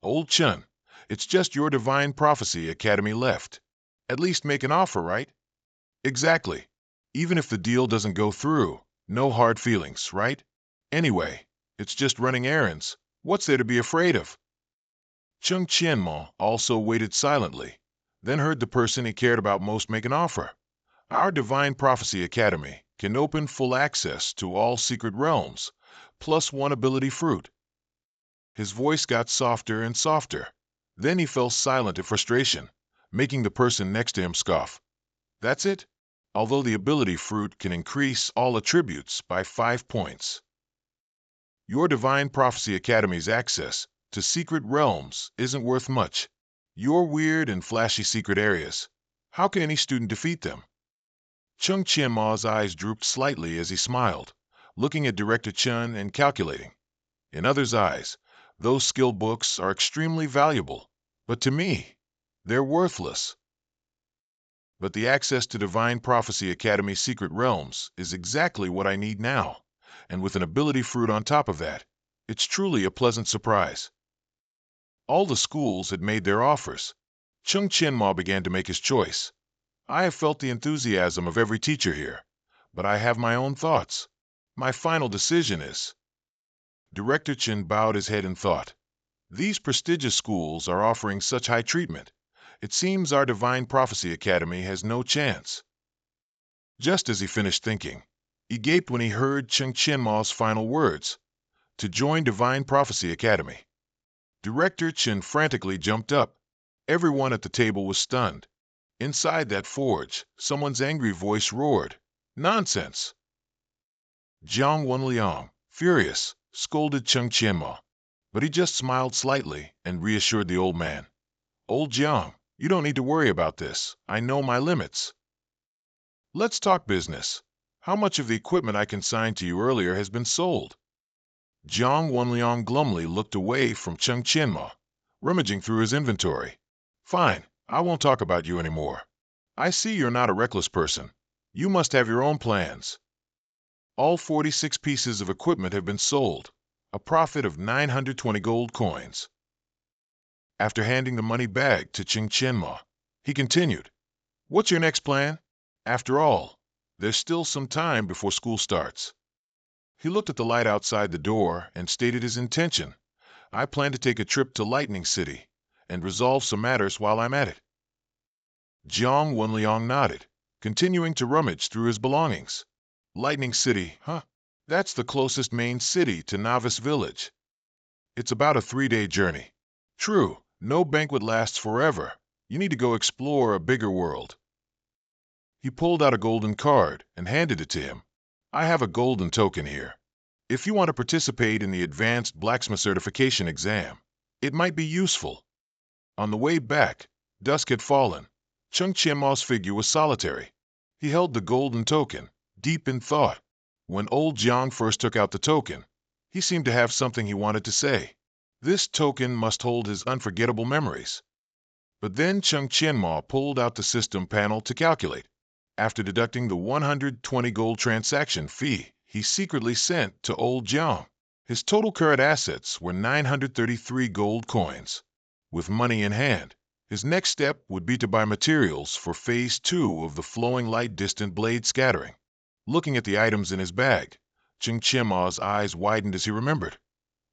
Old Chen, it's just your Divine Prophecy Academy left. At least make an offer, right? Exactly. Even if the deal doesn't go through, no hard feelings, right? Anyway, it's just running errands. What's there to be afraid of? Chung Qianmo also waited silently, then heard the person he cared about most make an offer. Our Divine Prophecy Academy can open full access to all secret realms, plus one ability fruit. His voice got softer and softer. Then he fell silent in frustration, making the person next to him scoff. That's it? Although the ability fruit can increase all attributes by 5 points. Your Divine Prophecy Academy's access to secret realms isn't worth much. Your weird and flashy secret areas, how can any student defeat them? Chung Qianma's eyes drooped slightly as he smiled, looking at Director Chen and calculating. In others' eyes, those skill books are extremely valuable, but to me, they're worthless. But the access to Divine Prophecy Academy's secret realms is exactly what I need now, and with an ability fruit on top of that, it's truly a pleasant surprise. All the schools had made their offers. Chung Qianma began to make his choice. I have felt the enthusiasm of every teacher here, but I have my own thoughts. My final decision is... Director Chen bowed his head in thought. These prestigious schools are offering such high treatment. It seems our Divine Prophecy Academy has no chance. Just as he finished thinking, he gaped when he heard Chung Qianma's final words, to join Divine Prophecy Academy. Director Chen frantically jumped up. Everyone at the table was stunned. Inside that forge, someone's angry voice roared, "Nonsense!" Jiang Wenliang, furious, scolded Chung Qianma, but he just smiled slightly and reassured the old man. Old Jiang, you don't need to worry about this. I know my limits. Let's talk business. How much of the equipment I consigned to you earlier has been sold? Jiang Wenliang glumly looked away from Chung Qianma, rummaging through his inventory. Fine, I won't talk about you anymore. I see you're not a reckless person. You must have your own plans. All 46 pieces of equipment have been sold, a profit of 920 gold coins. After handing the money bag to Chung Qianma, he continued, What's your next plan? After all, there's still some time before school starts. He looked at the light outside the door and stated his intention. I plan to take a trip to Lightning City and resolve some matters while I'm at it. Jiang Wenliang nodded, continuing to rummage through his belongings. Lightning City, huh? That's the closest main city to Novice Village. It's about a 3-day journey. True, no banquet lasts forever. You need to go explore a bigger world. He pulled out a golden card and handed it to him. I have a golden token here. If you want to participate in the Advanced Blacksmith Certification exam, it might be useful. On the way back, dusk had fallen. Chung Qianma's figure was solitary. He held the golden token, deep in thought. When old Jiang first took out the token, he seemed to have something he wanted to say. This token must hold his unforgettable memories. But then Chung Qianma pulled out the system panel to calculate. After deducting the 120 gold transaction fee he secretly sent to old Jiang, his total current assets were 933 gold coins. With money in hand, his next step would be to buy materials for Phase 2 of the Flowing Light Distant Blade Scattering. Looking at the items in his bag, Ching Chima's eyes widened as he remembered.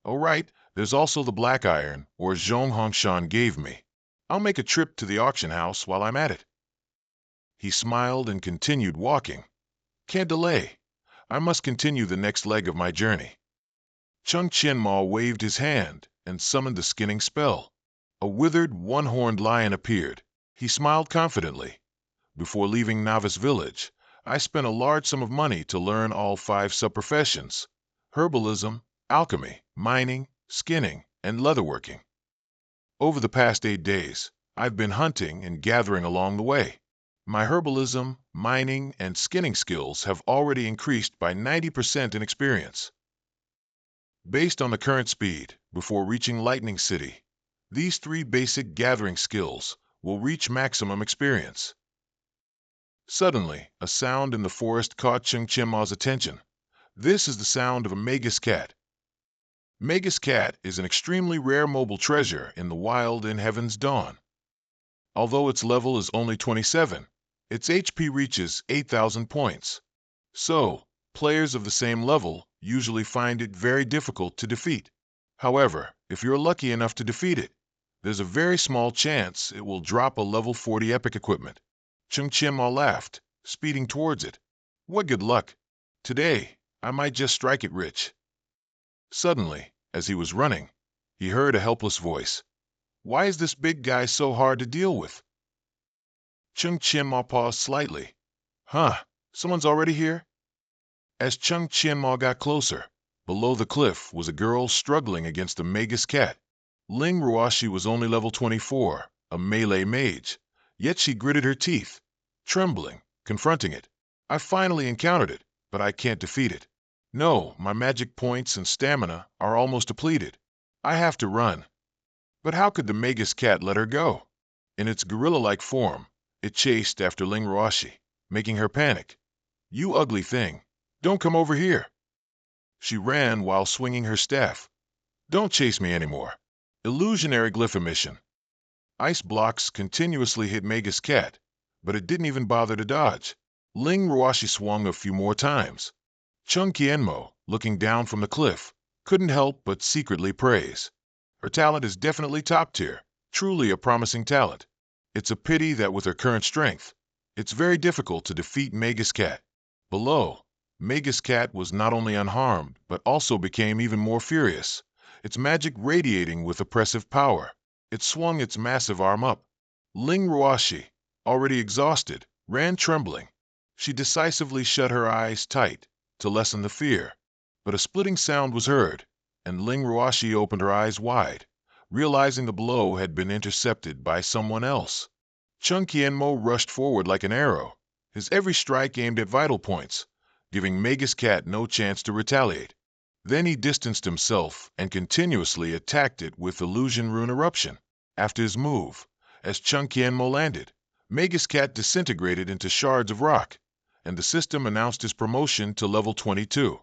Oh right, there's also the black iron, or Zhong Hongshan gave me. I'll make a trip to the auction house while I'm at it. He smiled and continued walking. Can't delay. I must continue the next leg of my journey. Chung Chien-ma waved his hand and summoned the skinning spell. A withered, one-horned lion appeared. He smiled confidently. Before leaving Novice Village, I spent a large sum of money to learn all 5 sub-professions: herbalism, alchemy, mining, skinning, and leatherworking. Over the past 8 days, I've been hunting and gathering along the way. My herbalism, mining, and skinning skills have already increased by 90% in experience. Based on the current speed, before reaching Lightning City, these 3 basic gathering skills will reach maximum experience. Suddenly, a sound in the forest caught Ching Chima's attention. This is the sound of a Magus cat. Magus cat is an extremely rare mobile treasure in the wild in Heaven's Dawn. Although its level is only 27, its HP reaches 8,000 points. So, players of the same level usually find it very difficult to defeat. However, if you're lucky enough to defeat it, there's a very small chance it will drop a level 40 epic equipment. Chung Chien-ma laughed, speeding towards it. What good luck! Today, I might just strike it rich. Suddenly, as he was running, he heard a helpless voice. Why is this big guy so hard to deal with? Chung Chien-ma paused slightly. Huh, someone's already here? As Chung Chien-ma got closer, below the cliff was a girl struggling against a Magus cat. Ling Ruashi was only level 24, a melee mage, yet she gritted her teeth, trembling, confronting it. I finally encountered it, but I can't defeat it. No, my magic points and stamina are almost depleted. I have to run. But how could the Magus cat let her go? In its gorilla-like form, it chased after Ling Ruashi, making her panic. You ugly thing, don't come over here. She ran while swinging her staff. Don't chase me anymore. Illusionary glyph emission. Ice blocks continuously hit Magus cat, but it didn't even bother to dodge. Ling Ruashi swung a few more times. Chung Chien-ma, looking down from the cliff, couldn't help but secretly praise. Her talent is definitely top tier, truly a promising talent. It's a pity that with her current strength, it's very difficult to defeat Magus cat. Below, Magus cat was not only unharmed, but also became even more furious, its magic radiating with oppressive power. It swung its massive arm up. Ling Ruashi, already exhausted, ran trembling. She decisively shut her eyes tight to lessen the fear, but a splitting sound was heard, and Ling Ruashi opened her eyes wide, realizing the blow had been intercepted by someone else. Chung Chien-ma rushed forward like an arrow, his every strike aimed at vital points, giving Magus cat no chance to retaliate. Then he distanced himself and continuously attacked it with Illusion Rune Eruption. After his move, as Chung Chien-ma landed, Magus cat disintegrated into shards of rock, and the system announced his promotion to level 22.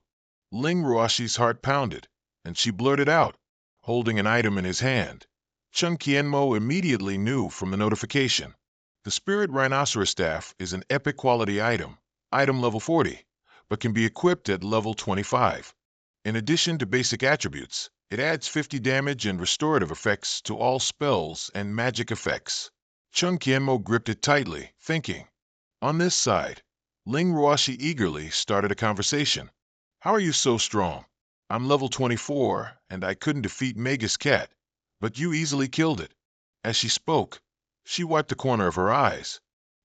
Ling Ruashi's heart pounded, and she blurted out, holding an item in his hand. Chung Chien-ma immediately knew from the notification. The Spirit Rhinoceros Staff is an epic quality item level 40, but can be equipped at level 25. In addition to basic attributes, it adds 50 damage and restorative effects to all spells and magic effects. Chung Chien-ma gripped it tightly, thinking. On this side, Ling Ruashi eagerly started a conversation. How are you so strong? I'm level 24, and I couldn't defeat Magus cat, but you easily killed it. As she spoke, she wiped the corner of her eyes.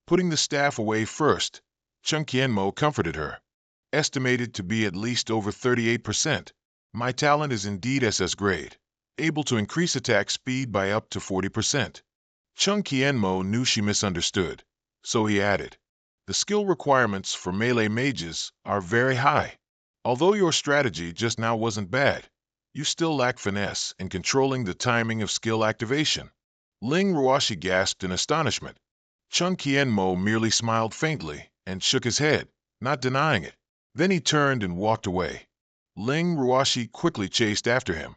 Putting the staff away first, Chung Chien-ma comforted her. Estimated to be at least over 38%. My talent is indeed SS grade, able to increase attack speed by up to 40%. Chung Chien-ma knew she misunderstood, so he added, the skill requirements for melee mages are very high. Although your strategy just now wasn't bad, you still lack finesse in controlling the timing of skill activation. Ling Ruashi gasped in astonishment. Chung Chien-ma merely smiled faintly and shook his head, not denying it. Then he turned and walked away. Ling Ruashi quickly chased after him.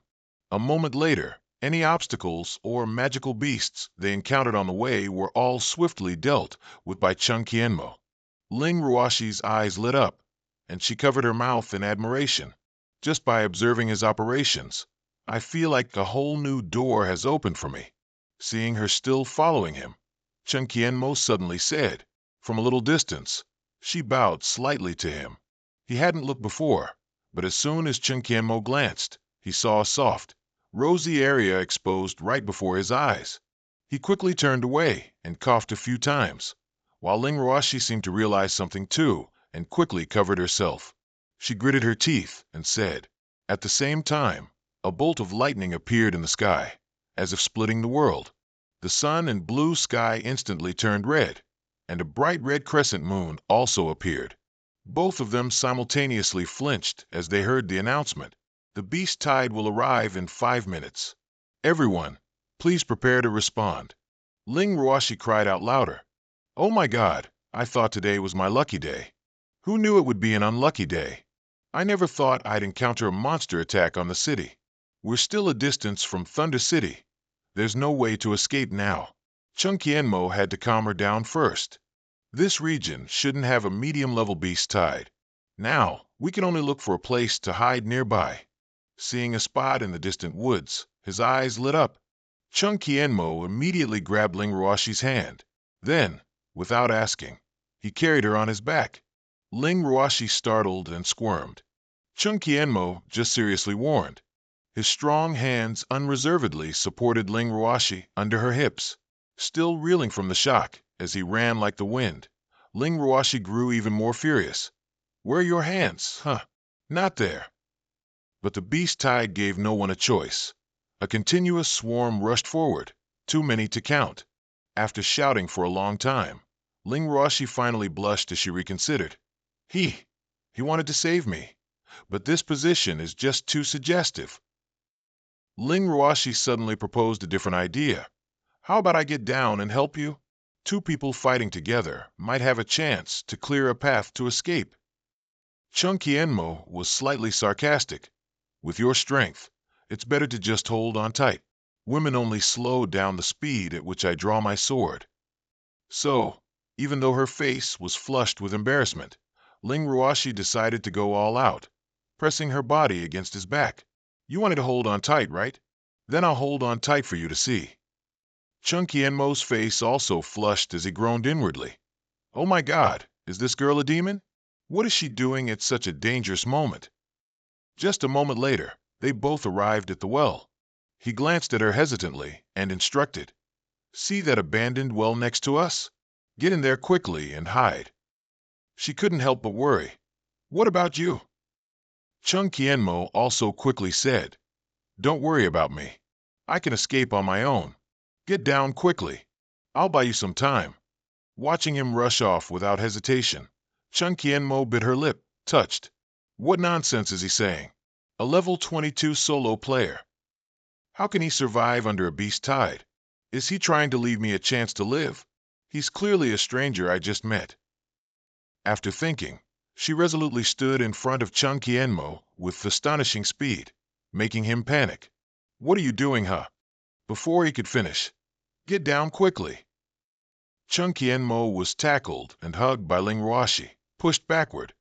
A moment later, any obstacles or magical beasts they encountered on the way were all swiftly dealt with by Chung Chien-ma. Ling Ruashi's eyes lit up, and she covered her mouth in admiration. Just by observing his operations, I feel like a whole new door has opened for me. Seeing her still following him, Chen Qianmo suddenly said, from a little distance. She bowed slightly to him. He hadn't looked before, but as soon as Chen Qianmo glanced, he saw a soft, rosy area exposed right before his eyes. He quickly turned away and coughed a few times, while Ling Ruoxi seemed to realize something too and quickly covered herself. She gritted her teeth and said, at the same time, a bolt of lightning appeared in the sky, as if splitting the world. The sun and blue sky instantly turned red, and a bright red crescent moon also appeared. Both of them simultaneously flinched as they heard the announcement. The beast tide will arrive in 5 minutes. Everyone, please prepare to respond. Ling Ruoxi cried out louder. Oh my God, I thought today was my lucky day. Who knew it would be an unlucky day? I never thought I'd encounter a monster attack on the city. We're still a distance from Thunder City. There's no way to escape now. Chen Qianmo had to calm her down first. This region shouldn't have a medium-level beast tide. Now, we can only look for a place to hide nearby. Seeing a spot in the distant woods, his eyes lit up. Chen Qianmo immediately grabbed Ling Ruoxi's hand. Then, without asking, he carried her on his back. Ling Ruoxi startled and squirmed. Chen Qianmo just seriously warned. His strong hands unreservedly supported Ling Ruoxi under her hips. Still reeling from the shock, as he ran like the wind, Ling Ruoxi grew even more furious. Where are your hands, huh? Not there. But the beast tide gave no one a choice. A continuous swarm rushed forward, too many to count. After shouting for a long time, Ling Ruoxi finally blushed as she reconsidered. He wanted to save me, but this position is just too suggestive. Ling Ruoxi suddenly proposed a different idea. How about I get down and help you? 2 people fighting together might have a chance to clear a path to escape. Chen Qianmo was slightly sarcastic. With your strength, it's better to just hold on tight. Women only slow down the speed at which I draw my sword. So, even though her face was flushed with embarrassment, Ling Ruoxi decided to go all out, pressing her body against his back. You wanted to hold on tight, right? Then I'll hold on tight for you to see. Chen Qianmo's face also flushed as he groaned inwardly. Oh my God, is this girl a demon? What is she doing at such a dangerous moment? Just a moment later, they both arrived at the well. He glanced at her hesitantly and instructed. See that abandoned well next to us? Get in there quickly and hide. She couldn't help but worry. What about you? Chen Qianmo also quickly said, don't worry about me. I can escape on my own. Get down quickly. I'll buy you some time. Watching him rush off without hesitation, Chen Qianmo bit her lip, touched. What nonsense is he saying? A level 22 solo player. How can he survive under a beast tide? Is he trying to leave me a chance to live? He's clearly a stranger I just met. After thinking, she resolutely stood in front of Chen Qianmo with astonishing speed, making him panic. What are you doing, huh? Before he could finish, get down quickly. Chen Qianmo was tackled and hugged by Ling Ruoxi, pushed backward.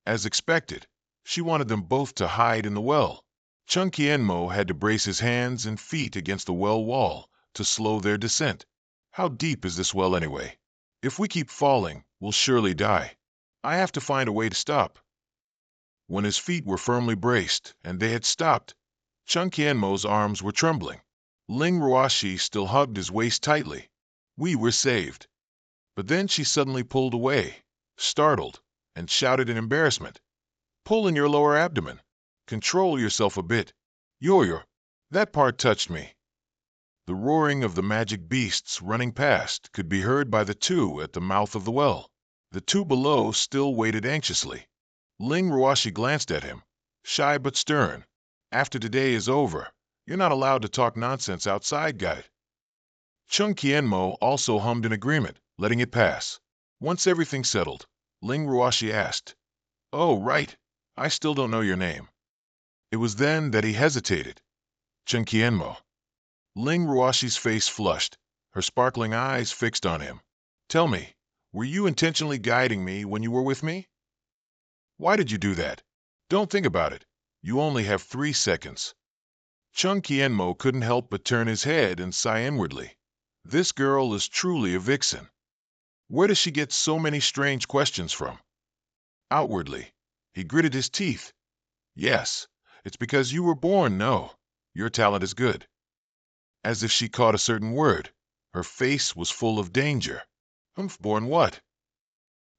As expected, she wanted them both to hide in the well. Chen Qianmo had to brace his hands and feet against the well wall to slow their descent. How deep is this well anyway? If we keep falling, we'll surely die. I have to find a way to stop. When his feet were firmly braced and they had stopped, Chen Qianmo's arms were trembling. Ling Ruoxi still hugged his waist tightly. We were saved. But then she suddenly pulled away, startled, and shouted in embarrassment. Pull in your lower abdomen. Control yourself a bit. That part touched me. The roaring of the magic beasts running past could be heard by the 2 at the mouth of the well. The 2 below still waited anxiously. Ling Ruoxi glanced at him, shy but stern. After today is over, you're not allowed to talk nonsense outside, got it? Chen Qianmo also hummed in agreement, letting it pass. Once everything settled, Ling Ruoxi asked, Oh, right, I still don't know your name. It was then that he hesitated. Chen Qianmo. Ling Ruoxi's face flushed, her sparkling eyes fixed on him. Tell me, were you intentionally guiding me when you were with me? Why did you do that? Don't think about it. You only have 3 seconds. Chung Kienmo couldn't help but turn his head and sigh inwardly. This girl is truly a vixen. Where does she get so many strange questions from? Outwardly, he gritted his teeth. Yes, it's because you were born, no. Your talent is good. As if she caught a certain word, her face was full of danger. Born what?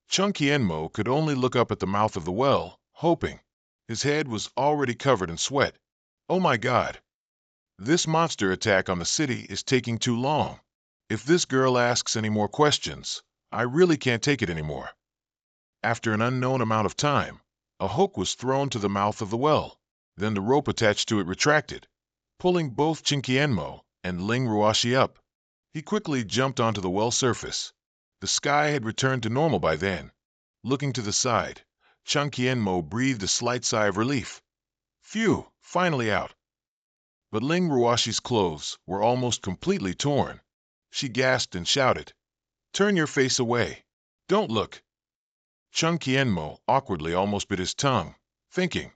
Chung Kienmo could only look up at the mouth of the well, hoping. His head was already covered in sweat. Oh my God! This monster attack on the city is taking too long. If this girl asks any more questions, I really can't take it anymore. After an unknown amount of time, a hook was thrown to the mouth of the well. Then the rope attached to it retracted, pulling both Chung Kienmo and Ling Ruoshi up. He quickly jumped onto the well surface. The sky had returned to normal by then. Looking to the side, Chung Kienmo breathed a slight sigh of relief. Phew, finally out. But Ling Ruoshi's clothes were almost completely torn. She gasped and shouted, "Turn your face away. Don't look." Chung Kienmo awkwardly almost bit his tongue, thinking,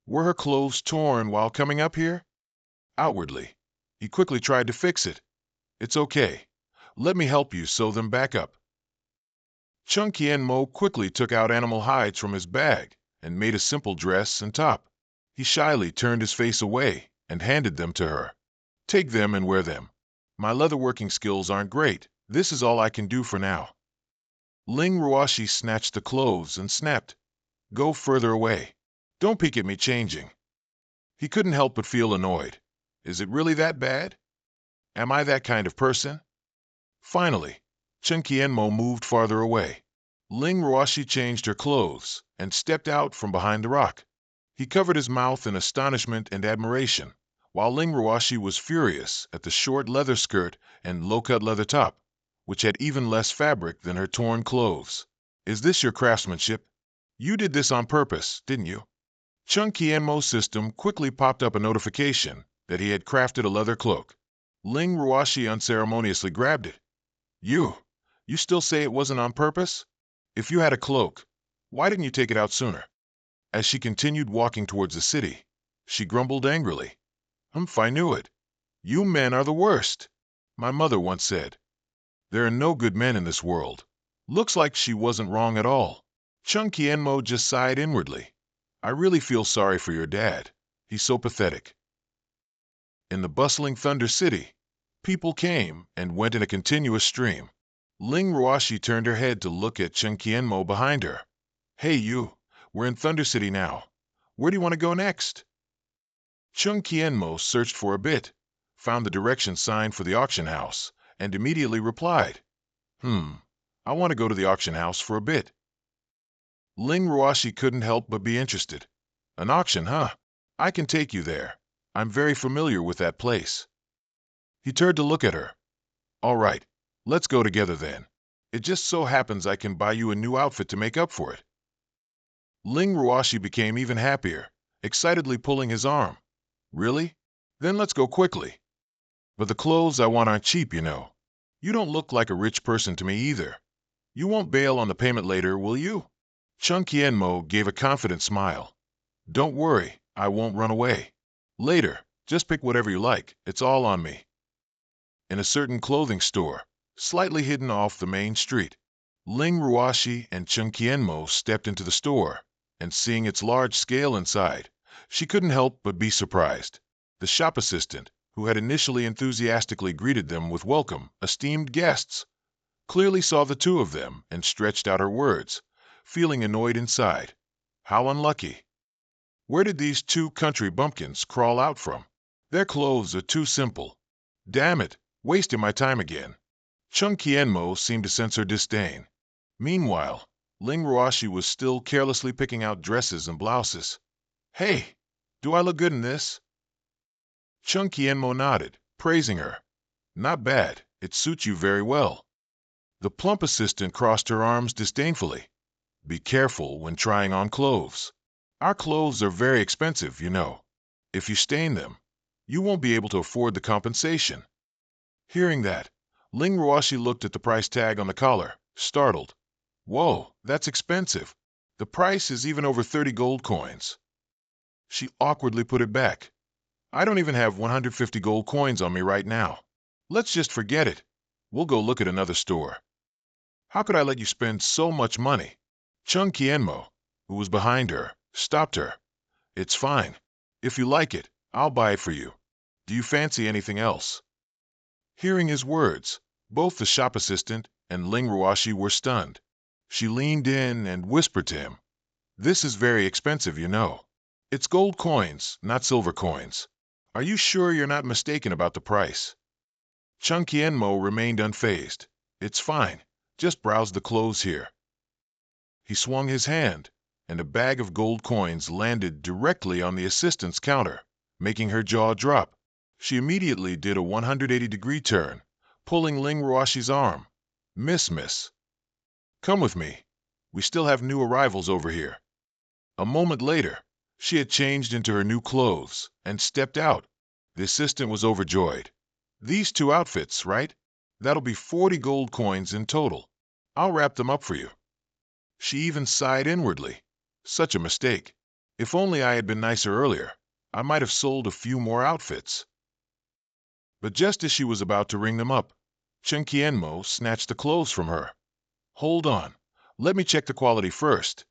were her clothes torn while coming up here? Outwardly, he quickly tried to fix it. It's okay. Let me help you sew them back up. Chung Kienmo quickly took out animal hides from his bag and made a simple dress and top. He shyly turned his face away and handed them to her. Take them and wear them. My leatherworking skills aren't great. This is all I can do for now. Ling Ruoshi snatched the clothes and snapped, "Go further away. Don't peek at me changing." He couldn't help but feel annoyed. Is it really that bad? Am I that kind of person? Finally, Chung Kienmo moved farther away. Ling Ruoshi changed her clothes and stepped out from behind the rock. He covered his mouth in astonishment and admiration, while Ling Ruoshi was furious at the short leather skirt and low-cut leather top, which had even less fabric than her torn clothes. Is this your craftsmanship? You did this on purpose, didn't you? Chung Kienmo's system quickly popped up a notification that he had crafted a leather cloak. Ling Ruoshi unceremoniously grabbed it. You still say it wasn't on purpose? If you had a cloak, why didn't you take it out sooner? As she continued walking towards the city, she grumbled angrily. I knew it. You men are the worst. My mother once said, there are no good men in this world. Looks like she wasn't wrong at all. Chung Kienmo just sighed inwardly. I really feel sorry for your dad. He's so pathetic. In the bustling Thunder City, people came and went in a continuous stream. Ling Ruoshi turned her head to look at Chung Kienmo behind her. Hey you, we're in Thunder City now. Where do you want to go next? Chung Kienmo searched for a bit, found the direction sign for the auction house, and immediately replied, I want to go to the auction house for a bit. Ling Ruoshi couldn't help but be interested. An auction, huh? I can take you there. I'm very familiar with that place. He turned to look at her. All right, let's go together then. It just so happens I can buy you a new outfit to make up for it. Ling Ruoshi became even happier, excitedly pulling his arm. Really? Then let's go quickly. But the clothes I want aren't cheap, you know. You don't look like a rich person to me either. You won't bail on the payment later, will you? Chung Kienmo gave a confident smile. Don't worry, I won't run away. Later, just pick whatever you like. It's all on me. In a certain clothing store, slightly hidden off the main street, Ling Ruoshi and Chung Kienmo stepped into the store, and seeing its large scale inside, she couldn't help but be surprised. The shop assistant, who had initially enthusiastically greeted them with welcome, esteemed guests, clearly saw the two of them and stretched out her words, feeling annoyed inside. How unlucky. Where did these two country bumpkins crawl out from? Their clothes are too simple. Damn it, wasting my time again. Chung Kienmo seemed to sense her disdain. Meanwhile, Ling Ruoshi was still carelessly picking out dresses and blouses. Hey, do I look good in this? Chung Kienmo nodded, praising her. Not bad, it suits you very well. The plump assistant crossed her arms disdainfully. Be careful when trying on clothes. Our clothes are very expensive, you know. If you stain them, you won't be able to afford the compensation. Hearing that, Ling Ruoshi looked at the price tag on the collar, startled. Whoa, that's expensive. The price is even over 30 gold coins. She awkwardly put it back. I don't even have 150 gold coins on me right now. Let's just forget it. We'll go look at another store. How could I let you spend so much money? Chung Qianmo, who was behind her, stopped her. It's fine. If you like it, I'll buy it for you. Do you fancy anything else? Hearing his words, both the shop assistant and Ling Ruoshi were stunned. She leaned in and whispered to him, "This is very expensive, you know. It's gold coins, not silver coins. Are you sure you're not mistaken about the price?" Chung Qianmo remained unfazed. "It's fine. Just browse the clothes here." He swung his hand, and a bag of gold coins landed directly on the assistant's counter, making her jaw drop. She immediately did a 180-degree turn, pulling Ling Ruoshi's arm. Miss. Come with me. We still have new arrivals over here." A moment later, she had changed into her new clothes and stepped out. The assistant was overjoyed. "These two outfits, right? That'll be 40 gold coins in total. I'll wrap them up for you." She even sighed inwardly. Such a mistake. If only I had been nicer earlier, I might have sold a few more outfits. But just as she was about to ring them up, Chen Qianmo snatched the clothes from her. "Hold on. Let me check the quality first."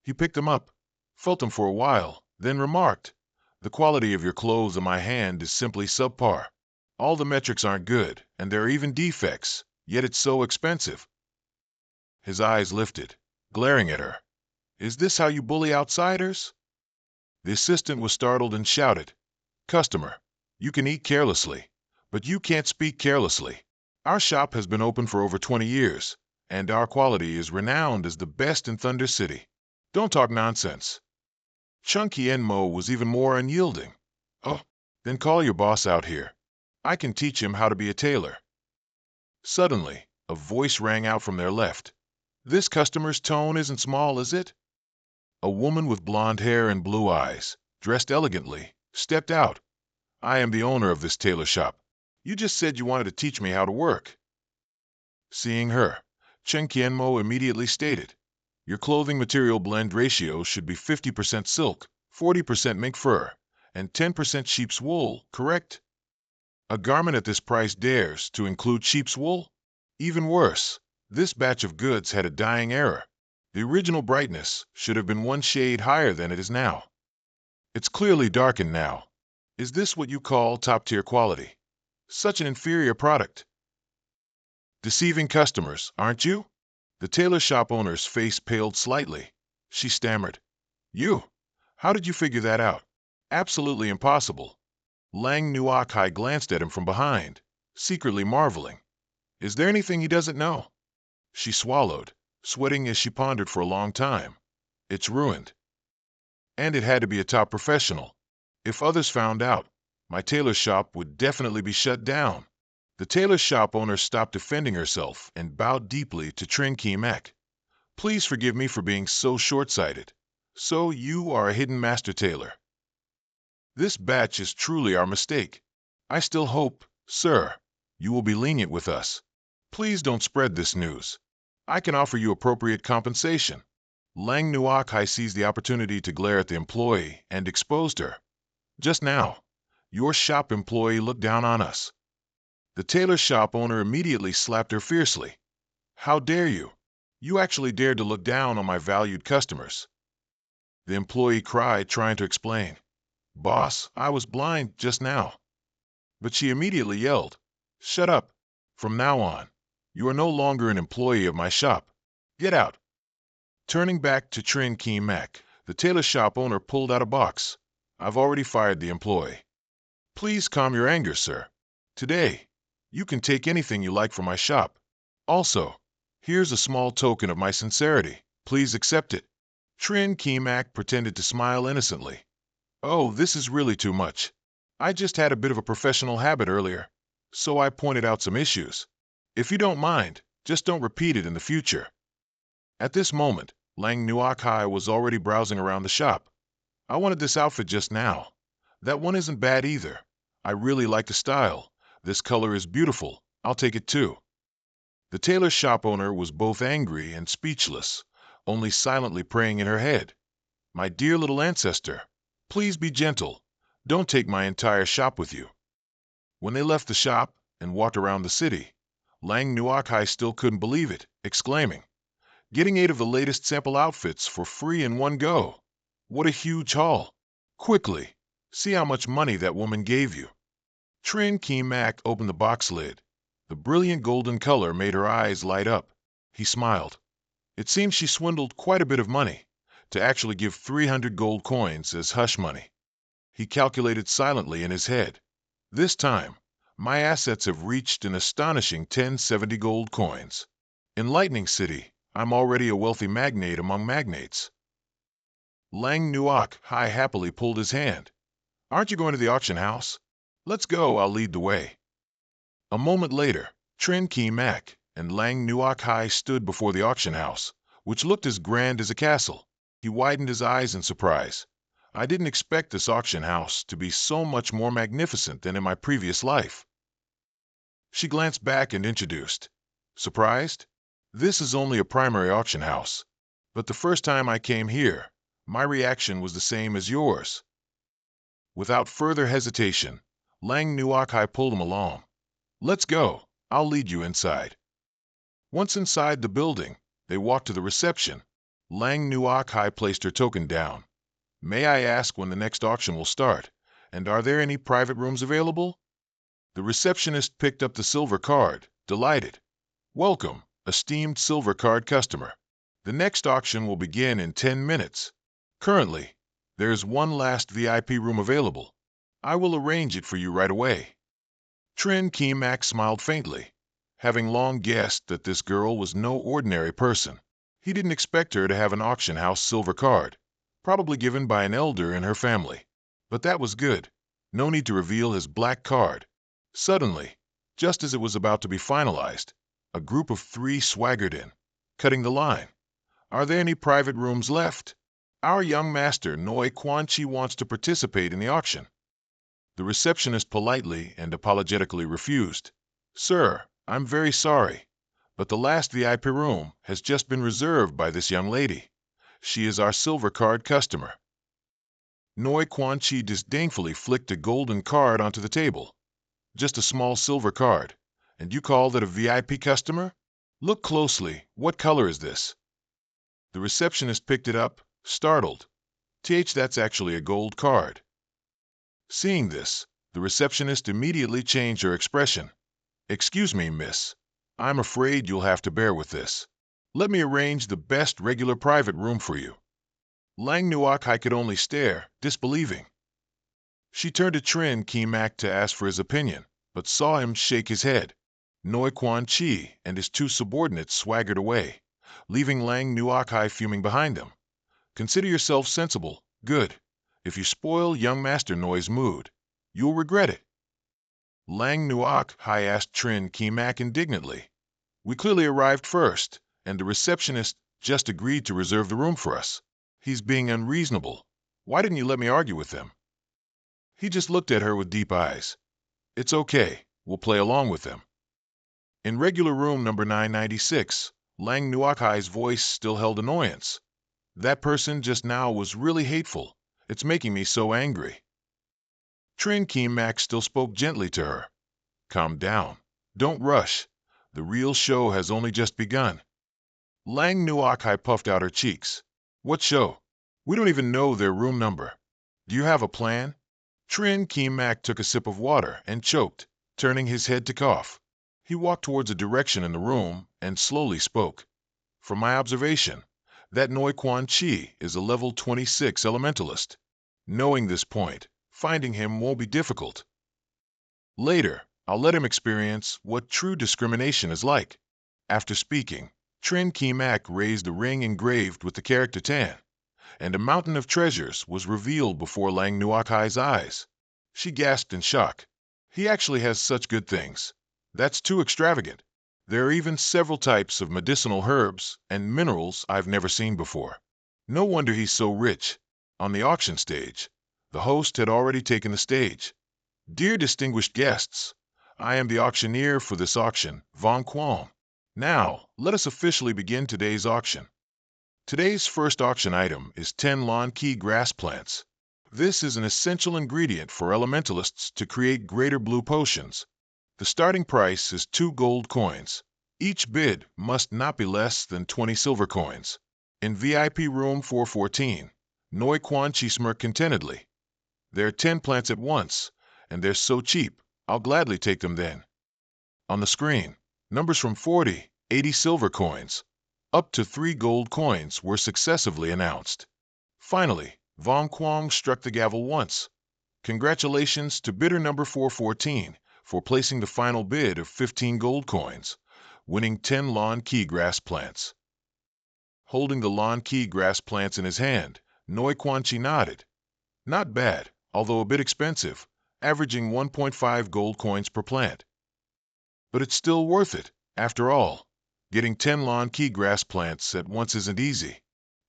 He picked them up, felt them for a while, then remarked, "The quality of your clothes in my hand is simply subpar. All the metrics aren't good, and there are even defects, yet it's so expensive." His eyes lifted, glaring at her. "Is this how you bully outsiders?" The assistant was startled and shouted, "Customer, you can eat carelessly, but you can't speak carelessly. Our shop has been open for over 20 years, and our quality is renowned as the best in Thunder City. Don't talk nonsense." Chung Qianmo was even more unyielding. "Oh, then call your boss out here. I can teach him how to be a tailor." Suddenly, a voice rang out from their left. "This customer's tone isn't small, is it?" A woman with blonde hair and blue eyes, dressed elegantly, stepped out. "I am the owner of this tailor shop. You just said you wanted to teach me how to work." Seeing her, Chen Qianmo immediately stated, "Your clothing material blend ratio should be 50% silk, 40% mink fur, and 10% sheep's wool, correct?" A garment at this price dares to include sheep's wool? Even worse, this batch of goods had a dyeing error. The original brightness should have been one shade higher than it is now. It's clearly darkened now. Is this what you call top-tier quality? Such an inferior product. Deceiving customers, aren't you? The tailor shop owner's face paled slightly. She stammered, "You? How did you figure that out? Absolutely impossible." Lang Nuakai glanced at him from behind, secretly marveling. Is there anything he doesn't know? She swallowed, sweating as she pondered for a long time. It's ruined. And it had to be a top professional. If others found out, my tailor shop would definitely be shut down. The tailor shop owner stopped defending herself and bowed deeply to Trin Mak. "Please forgive me for being so short-sighted. So you are a hidden master tailor. This batch is truly our mistake. I still hope, sir, you will be lenient with us. Please don't spread this news. I can offer you appropriate compensation." Lang Nuakai seized the opportunity to glare at the employee and exposed her. "Just now, your shop employee looked down on us." The tailor shop owner immediately slapped her fiercely. "How dare you? You actually dared to look down on my valued customers." The employee cried, trying to explain, "Boss, I was blind just now." But she immediately yelled, "Shut up. From now on, you are no longer an employee of my shop. Get out." Turning back to Trin Mak, the tailor shop owner pulled out a box. "I've already fired the employee. Please calm your anger, sir. Today, you can take anything you like from my shop. Also, here's a small token of my sincerity. Please accept it." Trin Mak pretended to smile innocently. "Oh, this is really too much. I just had a bit of a professional habit earlier, so I pointed out some issues. If you don't mind, just don't repeat it in the future." At this moment, Lang Nuakai was already browsing around the shop. "I wanted this outfit just now. That one isn't bad either. I really like the style. This color is beautiful. I'll take it too." The tailor shop owner was both angry and speechless, only silently praying in her head. My dear little ancestor, please be gentle. Don't take my entire shop with you. When they left the shop and walked around the city, Lang Nuakai still couldn't believe it, exclaiming, getting 8 of the latest sample outfits for free in one go. What a huge haul. Quickly, see how much money that woman gave you. Trin Mak opened the box lid. The brilliant golden color made her eyes light up. He smiled. It seems she swindled quite a bit of money to actually give 300 gold coins as hush money. He calculated silently in his head. This time, my assets have reached an astonishing 1070 gold coins. In Lightning City, I'm already a wealthy magnate among magnates. Lang Nuak Hai happily pulled his hand. Aren't you going to the auction house? Let's go, I'll lead the way. A moment later, Trin Mak and Lang Nuak Hai stood before the auction house, which looked as grand as a castle. He widened his eyes in surprise. I didn't expect this auction house to be so much more magnificent than in my previous life. She glanced back and introduced. Surprised? This is only a primary auction house. But the first time I came here, my reaction was the same as yours. Without further hesitation, Lang Nuakai pulled him along. Let's go. I'll lead you inside. Once inside the building, they walked to the reception. Lang Nuakai placed her token down. May I ask when the next auction will start, and are there any private rooms available? The receptionist picked up the silver card, delighted. Welcome, esteemed silver card customer. The next auction will begin in 10 minutes. Currently, there's one last VIP room available. I will arrange it for you right away. Trin Mak smiled faintly. Having long guessed that this girl was no ordinary person, he didn't expect her to have an auction house silver card, probably given by an elder in her family. But that was good. No need to reveal his black card. Suddenly, just as it was about to be finalized, a group of 3 swaggered in, cutting the line. Are there any private rooms left? Our young master, Noi Quan Chi, wants to participate in the auction. The receptionist politely and apologetically refused. Sir, I'm very sorry, but the last VIP room has just been reserved by this young lady. She is our silver card customer. Noi Quan Chi disdainfully flicked a golden card onto the table. Just a small silver card. And you call that a VIP customer? Look closely. What color is this? The receptionist picked it up, startled. That's actually a gold card. Seeing this, the receptionist immediately changed her expression. Excuse me, miss. I'm afraid you'll have to bear with this. Let me arrange the best regular private room for you. Lang Nuakai could only stare, disbelieving. She turned to Trin Mak to ask for his opinion, but saw him shake his head. Noi Quan Chi and his 2 subordinates swaggered away, leaving Lang Nuakai fuming behind them. Consider yourself sensible. Good. If you spoil young Master Noi's mood, you'll regret it. Lang Nuakai asked Trin Mak indignantly. We clearly arrived first, and the receptionist just agreed to reserve the room for us. He's being unreasonable. Why didn't you let me argue with him? He just looked at her with deep eyes. It's okay. We'll play along with them. In regular room number 996, Lang Nuakai's voice still held annoyance. That person just now was really hateful. It's making me so angry. Trin Mak still spoke gently to her. Calm down. Don't rush. The real show has only just begun. Lang Nuakai puffed out her cheeks. What show? We don't even know their room number. Do you have a plan? Trin Mak took a sip of water and choked, turning his head to cough. He walked towards a direction in the room and slowly spoke. From my observation, that Noi Quan Chi is a level 26 elementalist. Knowing this point, finding him won't be difficult. Later, I'll let him experience what true discrimination is like. After speaking, Trin Mak raised a ring engraved with the character Tan, and a mountain of treasures was revealed before Lang Nuakai's eyes. She gasped in shock. He actually has such good things. That's too extravagant. There are even several types of medicinal herbs and minerals I've never seen before. No wonder he's so rich. On the auction stage, the host had already taken the stage. Dear distinguished guests, I am the auctioneer for this auction, Von Quang. Now, let us officially begin today's auction. Today's first auction item is 10 lawn key grass plants. This is an essential ingredient for elementalists to create greater blue potions. The starting price is 2 gold coins. Each bid must not be less than 20 silver coins. In VIP room 414, Noi Quan Chi smirked contentedly. There are 10 plants at once, and they're so cheap, I'll gladly take them then. On the screen, numbers from 40, 80 silver coins, up to 3 gold coins were successively announced. Finally, Vong Quang struck the gavel once. Congratulations to bidder number 414 for placing the final bid of 15 gold coins, winning 10 lawn key grass plants. Holding the lawn key grass plants in his hand, Noi Quan Chi nodded. Not bad, although a bit expensive, averaging 1.5 gold coins per plant. But it's still worth it, after all. Getting 10 lawn key grass plants at once isn't easy.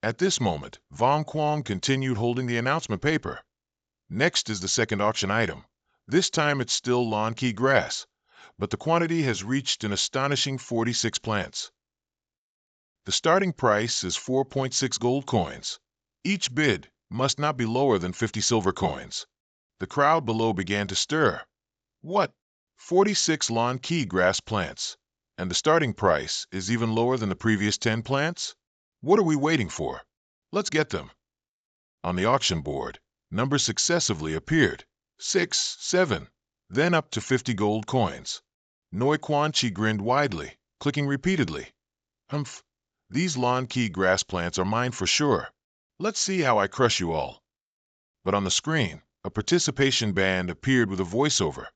At this moment, Vong Quang continued holding the announcement paper. Next is the second auction item. This time it's still lawn key grass, but the quantity has reached an astonishing 46 plants. The starting price is 4.6 gold coins. Each bid must not be lower than 50 silver coins. The crowd below began to stir. What? 46 lawn key grass plants, and the starting price is even lower than the previous 10 plants? What are we waiting for? Let's get them. On the auction board, numbers successively appeared. 6, 7, then up to 50 gold coins. Noi Quan Chi grinned widely, clicking repeatedly. Humph, these lawn key grass plants are mine for sure. Let's see how I crush you all. But on the screen, a participation band appeared with a voiceover.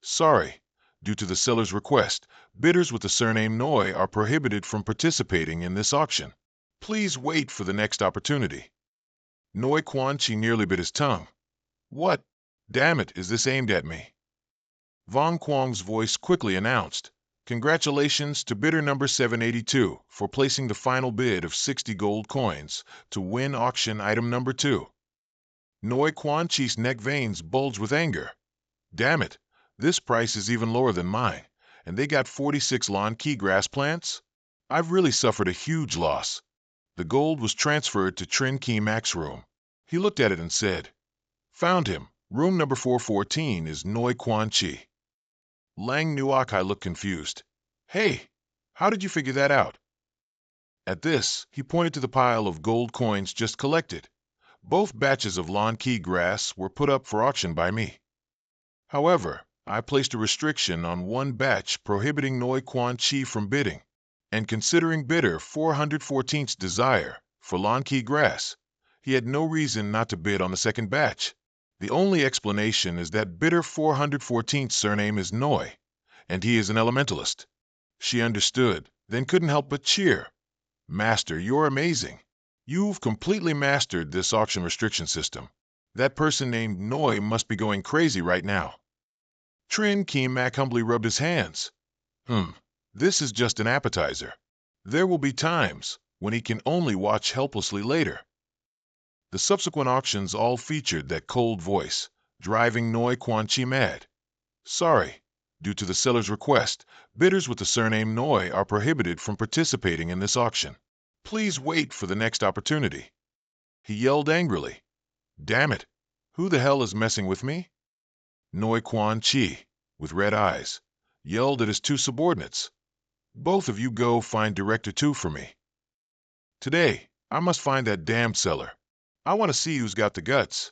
Sorry, due to the seller's request, bidders with the surname Noi are prohibited from participating in this auction. Please wait for the next opportunity. Noi Quan Chi nearly bit his tongue. What? Damn it, is this aimed at me? Vong Quang's voice quickly announced, Congratulations to bidder number 782 for placing the final bid of 60 gold coins to win auction item number 2. Noi Quan Chi's neck veins bulged with anger. Damn it, this price is even lower than mine, and they got 46 lawn key grass plants? I've really suffered a huge loss. The gold was transferred to Trin Ki Mac's room. He looked at it and said, Found him. Room number 414 is Noi Quan Chi. Lang Nuakai looked confused. Hey, how did you figure that out? At this, he pointed to the pile of gold coins just collected. Both batches of lawn key grass were put up for auction by me. However, I placed a restriction on one batch prohibiting Noi Quan Chi from bidding, and considering bidder 414's desire for lawn key grass, he had no reason not to bid on the second batch. The only explanation is that bidder 414's surname is Noi, and he is an elementalist. She understood, then couldn't help but cheer. Master, you're amazing. You've completely mastered this auction restriction system. That person named Noi must be going crazy right now. Trin Ki Mac humbly rubbed his hands. This is just an appetizer. There will be times when he can only watch helplessly later. The subsequent auctions all featured that cold voice, driving Noi Quan Chi mad. Sorry, due to the seller's request, bidders with the surname Noi are prohibited from participating in this auction. Please wait for the next opportunity. He yelled angrily. Damn it, who the hell is messing with me? Noi Quan Chi, with red eyes, yelled at his two subordinates. Both of you go find Director 2 for me. Today, I must find that damned seller. I want to see who's got the guts.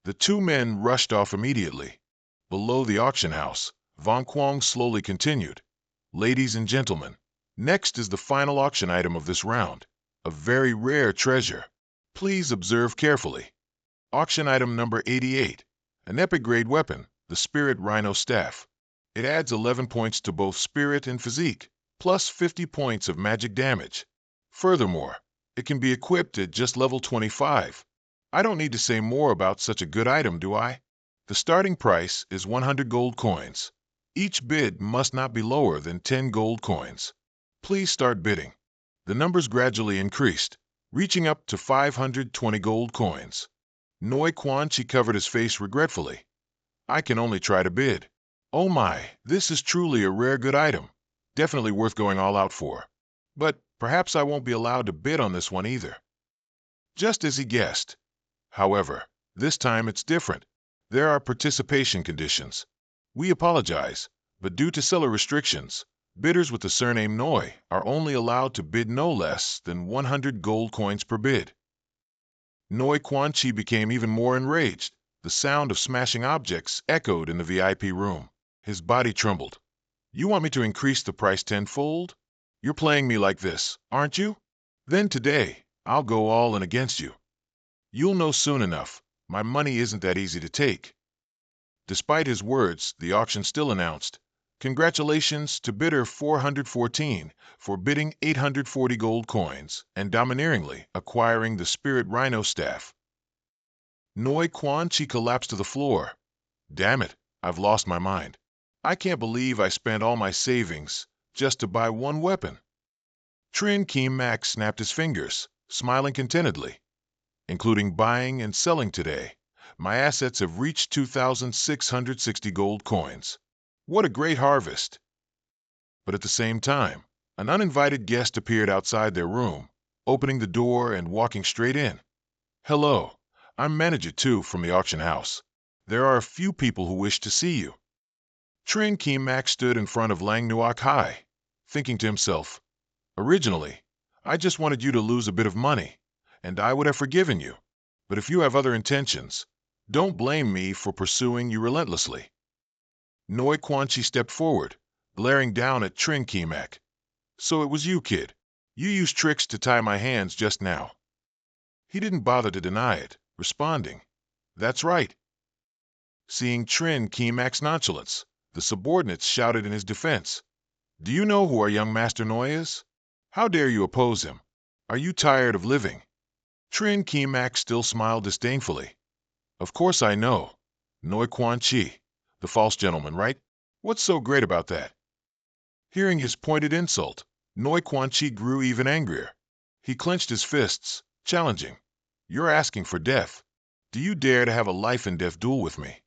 The two men rushed off immediately. Below the auction house, Vong Quang slowly continued. Ladies and gentlemen, next is the final auction item of this round, a very rare treasure. Please observe carefully. Auction item number 88, an epic grade weapon, the Spirit Rhino Staff. It adds 11 points to both spirit and physique, plus 50 points of magic damage. Furthermore, it can be equipped at just level 25. I don't need to say more about such a good item, do I? The starting price is 100 gold coins. Each bid must not be lower than 10 gold coins. Please start bidding. The numbers gradually increased, reaching up to 520 gold coins. Noi Quan Chi covered his face regretfully. I can only try to bid. Oh my, this is truly a rare good item. Definitely worth going all out for. But Perhaps I won't be allowed to bid on this one either. Just as he guessed. However, this time it's different. There are participation conditions. We apologize, but due to seller restrictions, bidders with the surname Noi are only allowed to bid no less than 100 gold coins per bid. Noi Quan Chi became even more enraged. The sound of smashing objects echoed in the VIP room. His body trembled. You want me to increase the price tenfold? You're playing me like this, aren't you? Then today, I'll go all in against you. You'll know soon enough, my money isn't that easy to take. Despite his words, the auction still announced, congratulations to bidder 414 for bidding 840 gold coins and domineeringly acquiring the Spirit Rhino staff. Noi Quan Chi collapsed to the floor. Damn it, I've lost my mind. I can't believe I spent all my savings just to buy one weapon. Trin Keem Mak snapped his fingers, smiling contentedly. Including buying and selling today, my assets have reached 2,660 gold coins. What a great harvest! But at the same time, an uninvited guest appeared outside their room, opening the door and walking straight in. Hello, I'm Manager 2 from the auction house. There are a few people who wish to see you. Trin Keem Mak stood in front of Lang Nuoc Hai, thinking to himself, originally, I just wanted you to lose a bit of money, and I would have forgiven you. But if you have other intentions, don't blame me for pursuing you relentlessly. Noi Quan Chi stepped forward, glaring down at Trin Keem Mak. So it was you, kid. You used tricks to tie my hands just now. He didn't bother to deny it, responding, that's right. Seeing Trin Keem Mak's nonchalance, the subordinates shouted in his defense. Do you know who our young Master Noi is? How dare you oppose him? Are you tired of living? Trin Keem Mak still smiled disdainfully. Of course I know. Noi Quan Chi, the false gentleman, right? What's so great about that? Hearing his pointed insult, Noi Quan Chi grew even angrier. He clenched his fists, challenging. You're asking for death. Do you dare to have a life-and-death duel with me?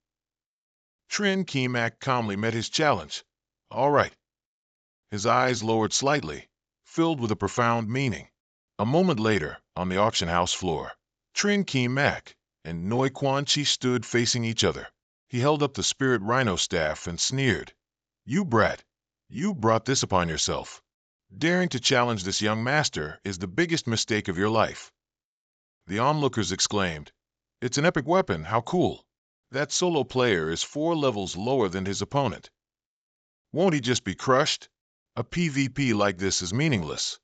Trin Keem Mak calmly met his challenge. All right. His eyes lowered slightly, filled with a profound meaning. A moment later, on the auction house floor, Trin Keem Mak and Noi Quan Chi stood facing each other. He held up the Spirit Rhino staff and sneered. You brat, you brought this upon yourself. Daring to challenge this young master is the biggest mistake of your life. The onlookers exclaimed, It's an epic weapon, how cool. That solo player is 4 levels lower than his opponent. Won't he just be crushed? A PvP like this is meaningless.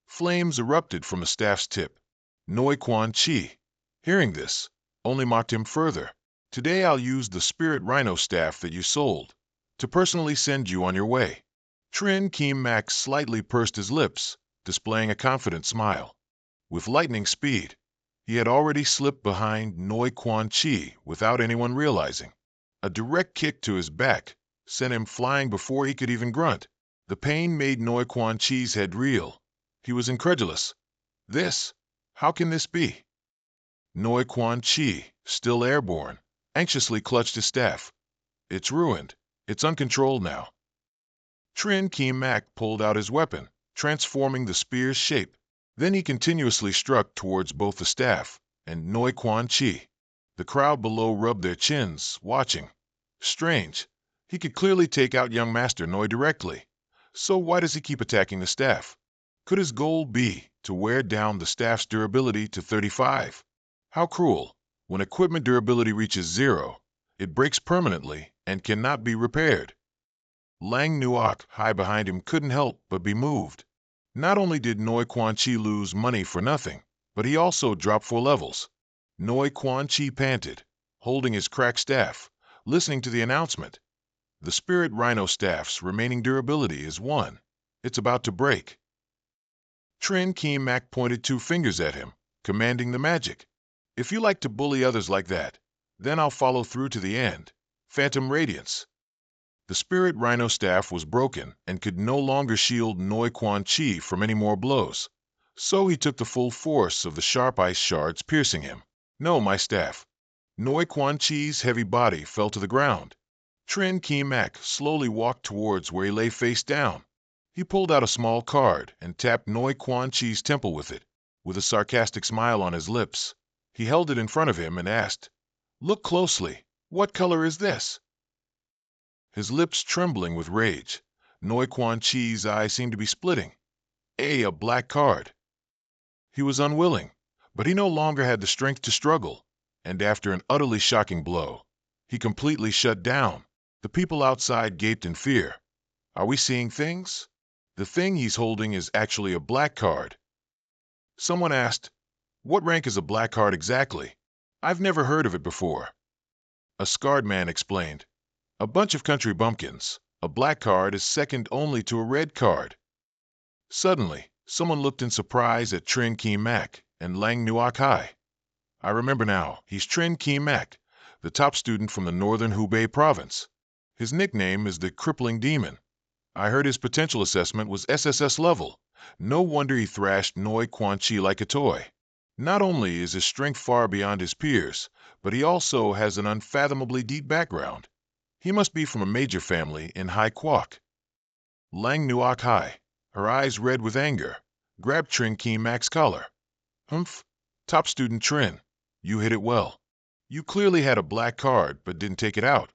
Flames erupted from the staff's tip. Noi Quan Chi, hearing this, only mocked him further. Today I'll use the Spirit Rhino staff that you sold to personally send you on your way. Trin Keem Mak slightly pursed his lips, displaying a confident smile. With lightning speed, he had already slipped behind Noi Quan Chi without anyone realizing. A direct kick to his back sent him flying before he could even grunt. The pain made Noi Quan Chi's head reel. He was incredulous. This? How can this be? Noi Quan Chi, still airborne, anxiously clutched his staff. It's ruined. It's uncontrolled now. Trin Keem Mak pulled out his weapon, transforming the spear's shape. Then he continuously struck towards both the staff and Noi Quan Chi. The crowd below rubbed their chins, watching. Strange. He could clearly take out young Master Noi directly. So why does he keep attacking the staff? Could his goal be to wear down the staff's durability to 35? How cruel. When equipment durability reaches 0, it breaks permanently and cannot be repaired. Lang Nuoc, high behind him, couldn't help but be moved. Not only did Noi Quan Chi lose money for nothing, but he also dropped 4 levels. Noi Quan Chi panted, holding his cracked staff, listening to the announcement. The Spirit Rhino staff's remaining durability is 1. It's about to break. Trin Keem Mak pointed 2 fingers at him, commanding the magic. If you like to bully others like that, then I'll follow through to the end. Phantom Radiance. The Spirit Rhino staff was broken and could no longer shield Noi Quan Chi from any more blows. So he took the full force of the sharp ice shards piercing him. No, my staff. Noi Quan Chi's heavy body fell to the ground. Trin Keem Mak slowly walked towards where he lay face down. He pulled out a small card and tapped Noi Quan Chi's temple with it. With a sarcastic smile on his lips, he held it in front of him and asked, "Look closely. What color is this?" His lips trembling with rage, Noi Quan Chi's eyes seemed to be splitting. A black card. He was unwilling, but he no longer had the strength to struggle, and after an utterly shocking blow, he completely shut down. The people outside gaped in fear. Are we seeing things? The thing he's holding is actually a black card. Someone asked, "What rank is a black card exactly? I've never heard of it before." A scarred man explained, "A bunch of country bumpkins. A black card is second only to a red card." Suddenly, someone looked in surprise at Trin Ki Mak and Lang Nuok Hai. I remember now, he's Trin Ki Mak, the top student from the northern Hubei province. His nickname is the Crippling Demon. I heard his potential assessment was SSS level. No wonder he thrashed Noi Quan Chi like a toy. Not only is his strength far beyond his peers, but he also has an unfathomably deep background. He must be from a major family in Hai Kwok. Lang Nuok Hai, her eyes red with anger, grabbed Trin Ki Mak's collar. "Humph, top student Trin, you hit it well. You clearly had a black card but didn't take it out."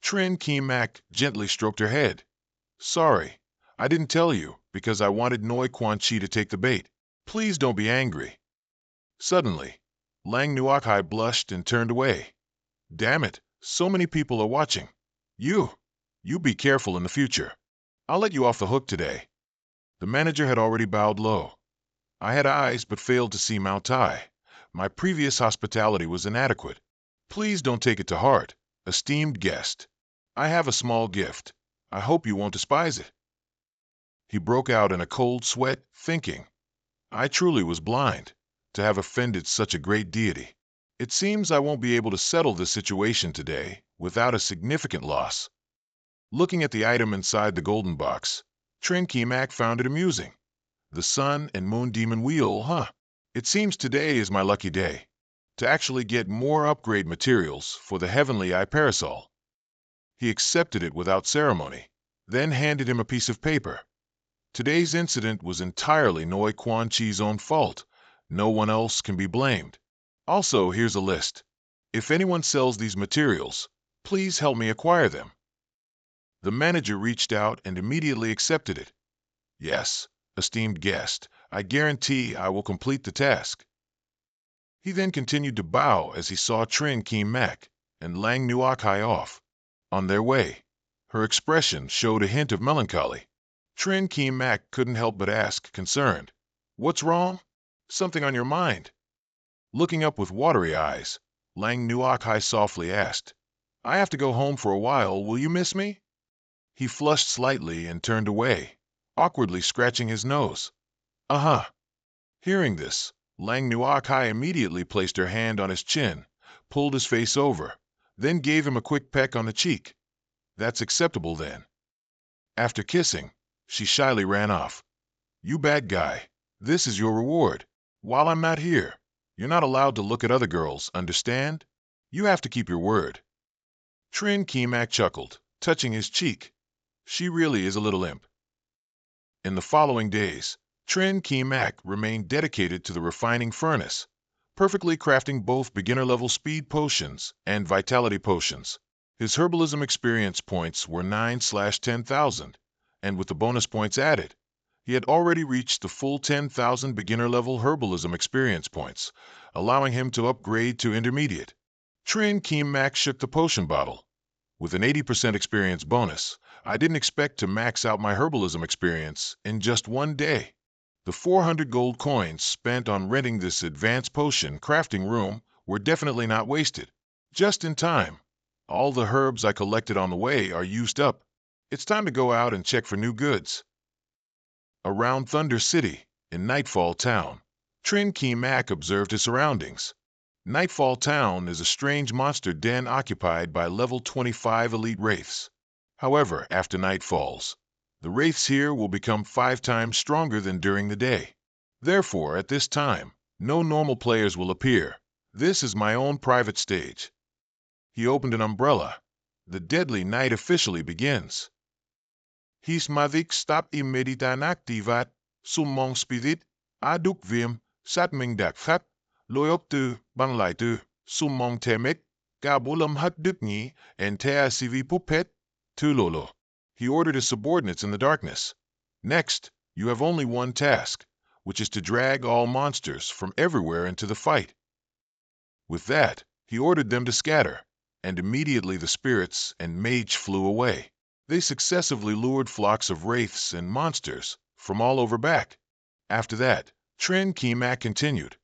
Trin Ki Mak gently stroked her head. "Sorry, I didn't tell you because I wanted Noi Quan Chi to take the bait. Please don't be angry." Suddenly, Lang Nuok Hai blushed and turned away. "Damn it, so many people are watching. You be careful in the future. I'll let you off the hook today." The manager had already bowed low. I had eyes but failed to see Mao Tai. My previous hospitality was inadequate. Please don't take it to heart, esteemed guest. I have a small gift. I hope you won't despise it. He broke out in a cold sweat, thinking, I truly was blind to have offended such a great deity. It seems I won't be able to settle this situation today without a significant loss. Looking at the item inside the golden box, Trin Ki Mak found it amusing. The Sun and Moon Demon Wheel, huh? It seems today is my lucky day to actually get more upgrade materials for the Heavenly Eye Parasol. He accepted it without ceremony, then handed him a piece of paper. Today's incident was entirely Noi Quan Chi's own fault. No one else can be blamed. Also, here's a list. If anyone sells these materials, please help me acquire them. The manager reached out and immediately accepted it. Yes, esteemed guest, I guarantee I will complete the task. He then continued to bow as he saw Trin Ki Mak and Lang Nuok Hai off. On their way, her expression showed a hint of melancholy. Trin Ki Mak couldn't help but ask, concerned, "What's wrong? Something on your mind?" Looking up with watery eyes, Lang Nuok Hai softly asked, "I have to go home for a while. Will you miss me?" He flushed slightly and turned away, awkwardly scratching his nose. "Uh-huh." Hearing this, Lang Nuok Hai immediately placed her hand on his chin, pulled his face over, then gave him a quick peck on the cheek. That's acceptable then. After kissing, she shyly ran off. "You bad guy, this is your reward. While I'm not here, you're not allowed to look at other girls, understand? You have to keep your word." Trin Ki Mak chuckled, touching his cheek. She really is a little imp. In the following days, Trin Ki Mak remained dedicated to the refining furnace, perfectly crafting both beginner-level speed potions and vitality potions. His herbalism experience points were 9/10,000, and with the bonus points added, he had already reached the full 10,000 beginner-level herbalism experience points, allowing him to upgrade to intermediate. Trin Ki Mak shook the potion bottle. With an 80% experience bonus, I didn't expect to max out my herbalism experience in just one day. The 400 gold coins spent on renting this advanced potion crafting room were definitely not wasted. Just in time. All the herbs I collected on the way are used up. It's time to go out and check for new goods. Around Thunder City, in Nightfall Town, Trin Ki Mak observed his surroundings. Nightfall Town is a strange monster den occupied by level 25 elite wraiths. However, after night falls, the wraiths here will become 5 times stronger than during the day. Therefore, at this time, no normal players will appear. This is my own private stage. He opened an umbrella. The deadly night officially begins. Hismadik stap imeditan activat, sumong spirit, aduk vim, satming dakfat, loyoptu, banglaitu, sumong temek, gabulam hatdukni, and tea sivi pupet, tulolo. He ordered his subordinates in the darkness. Next, you have only one task, which is to drag all monsters from everywhere into the fight. With that, he ordered them to scatter, and immediately the spirits and mage flew away. They successively lured flocks of wraiths and monsters from all over back. After that, Trin Kemak continued.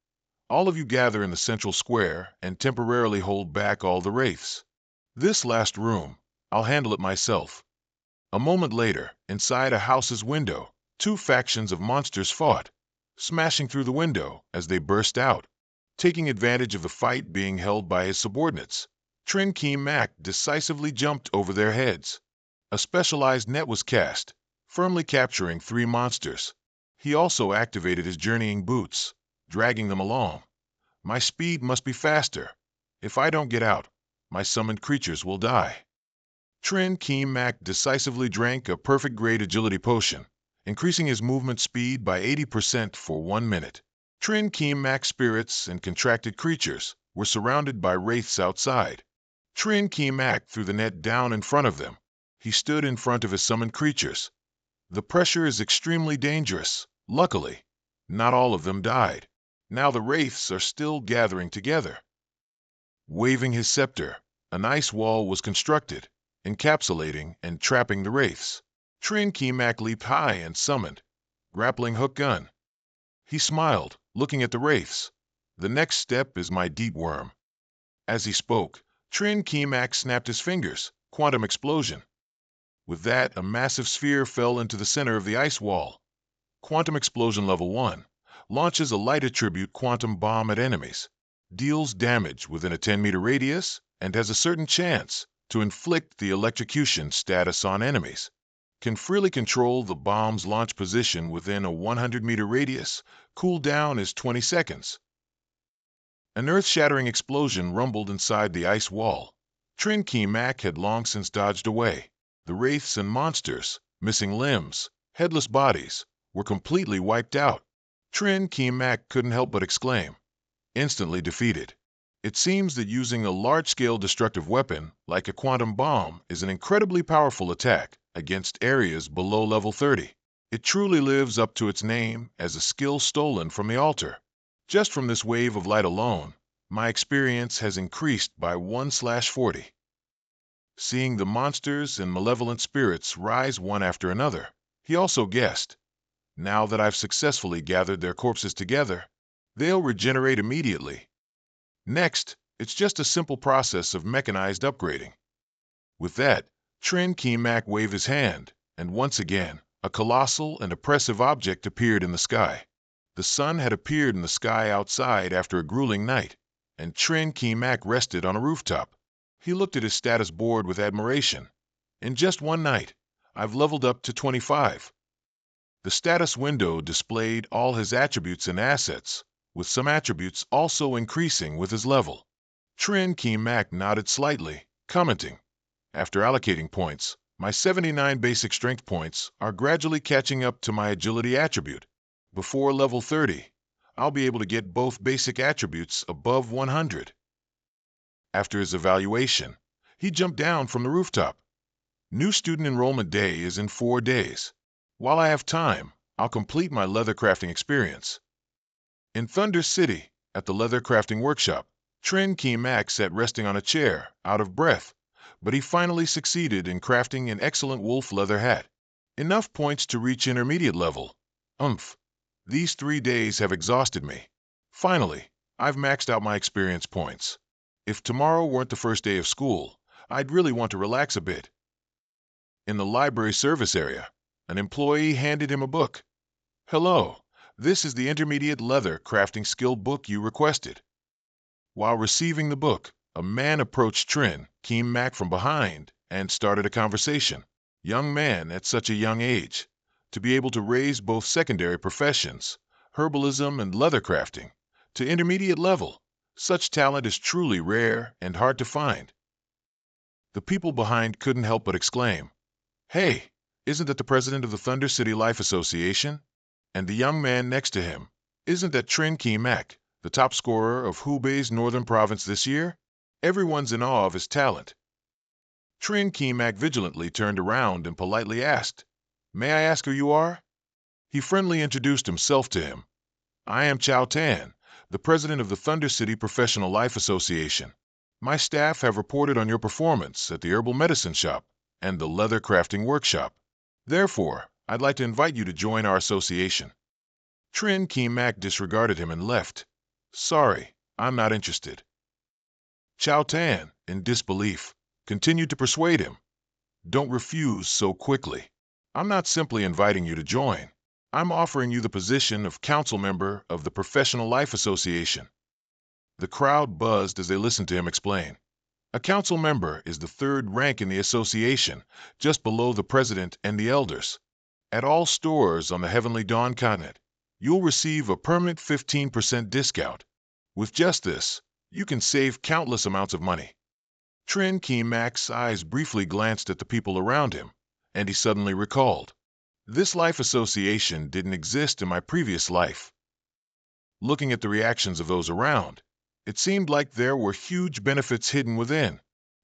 All of you gather in the central square and temporarily hold back all the wraiths. This last room, I'll handle it myself. A moment later, inside a house's window, two factions of monsters fought, smashing through the window as they burst out. Taking advantage of the fight being held by his subordinates, Trin Kemak decisively jumped over their heads. A specialized net was cast, firmly capturing three monsters. He also activated his journeying boots, dragging them along. My speed must be faster. If I don't get out, my summoned creatures will die. Trin Kemak decisively drank a perfect grade agility potion, increasing his movement speed by 80% for 1 minute. Trin Kemak's spirits and contracted creatures were surrounded by wraiths outside. Trin Kemak threw the net down in front of them. He stood in front of his summoned creatures. The pressure is extremely dangerous. Luckily, not all of them died. Now the wraiths are still gathering together. Waving his scepter, an ice wall was constructed, encapsulating and trapping the wraiths. Trin Kemak leaped high and summoned, grappling hook gun. He smiled, looking at the wraiths. The next step is my deep worm. As he spoke, Trin Kemak snapped his fingers, quantum explosion. With that, a massive sphere fell into the center of the ice wall. Quantum explosion level 1 launches a light attribute quantum bomb at enemies, deals damage within a 10-meter radius, and has a certain chance to inflict the electrocution status on enemies. Can freely control the bomb's launch position within a 100-meter radius. Cooldown is 20 seconds. An earth-shattering explosion rumbled inside the ice wall. Trin Kemak had long since dodged away. The wraiths and monsters, missing limbs, headless bodies, were completely wiped out. Trin Kemak couldn't help but exclaim, instantly defeated. It seems that using a large-scale destructive weapon like a quantum bomb is an incredibly powerful attack against areas below level 30. It truly lives up to its name as a skill stolen from the altar. Just from this wave of light alone, my experience has increased by 1/40. Seeing the monsters and malevolent spirits rise one after another, he also guessed, now that I've successfully gathered their corpses together, they'll regenerate immediately. Next, it's just a simple process of mechanized upgrading. With that, Trin Kemak waved his hand, and once again, a colossal and oppressive object appeared in the sky. The sun had appeared in the sky outside after a grueling night, and Trin Kemak rested on a rooftop. He looked at his status board with admiration. In just one night, I've leveled up to 25. The status window displayed all his attributes and assets, with some attributes also increasing with his level. Trin Kemak nodded slightly, commenting, after allocating points, my 79 basic strength points are gradually catching up to my agility attribute. Before level 30, I'll be able to get both basic attributes above 100. After his evaluation, he jumped down from the rooftop. New student enrollment day is in 4 days. While I have time, I'll complete my leather crafting experience. In Thunder City, at the leather crafting workshop, Trin Kemak sat resting on a chair, out of breath, but he finally succeeded in crafting an excellent wolf leather hat. Enough points to reach intermediate level. These 3 days have exhausted me. Finally, I've maxed out my experience points. If tomorrow weren't the first day of school, I'd really want to relax a bit. In the library service area, an employee handed him a book. Hello, this is the intermediate leather crafting skill book you requested. While receiving the book, a man approached Trin Kemak from behind and started a conversation. Young man at such a young age, to be able to raise both secondary professions, herbalism and leather crafting, to intermediate level, such talent is truly rare and hard to find. The people behind couldn't help but exclaim, "Hey, Isn't that the president of the Thunder City Life Association? And the young man next to him, isn't that Trin Mak, the top scorer of Hubei's Northern Province this year? Everyone's in awe of his talent. Trin Mak vigilantly turned around and politely asked, "May I ask who you are?" He friendly introduced himself to him. "I am Chao Tan, the president of the Thunder City Professional Life Association. My staff have reported on your performance at the herbal medicine shop and the leather crafting workshop. Therefore, I'd like to invite you to join our association." Trin Mak disregarded him and left. "Sorry, I'm not interested." Chao Tan, in disbelief, continued to persuade him. "Don't refuse so quickly. I'm not simply inviting you to join. I'm offering you the position of council member of the Professional Life Association." The crowd buzzed as they listened to him explain. A council member is the third rank in the association, just below the president and the elders. At all stores on the Heavenly Dawn continent, you'll receive a permanent 15% discount. With just this, you can save countless amounts of money. Trin Mak's eyes briefly glanced at the people around him, and he suddenly recalled, "This life association didn't exist in my previous life." Looking at the reactions of those around, it seemed like there were huge benefits hidden within.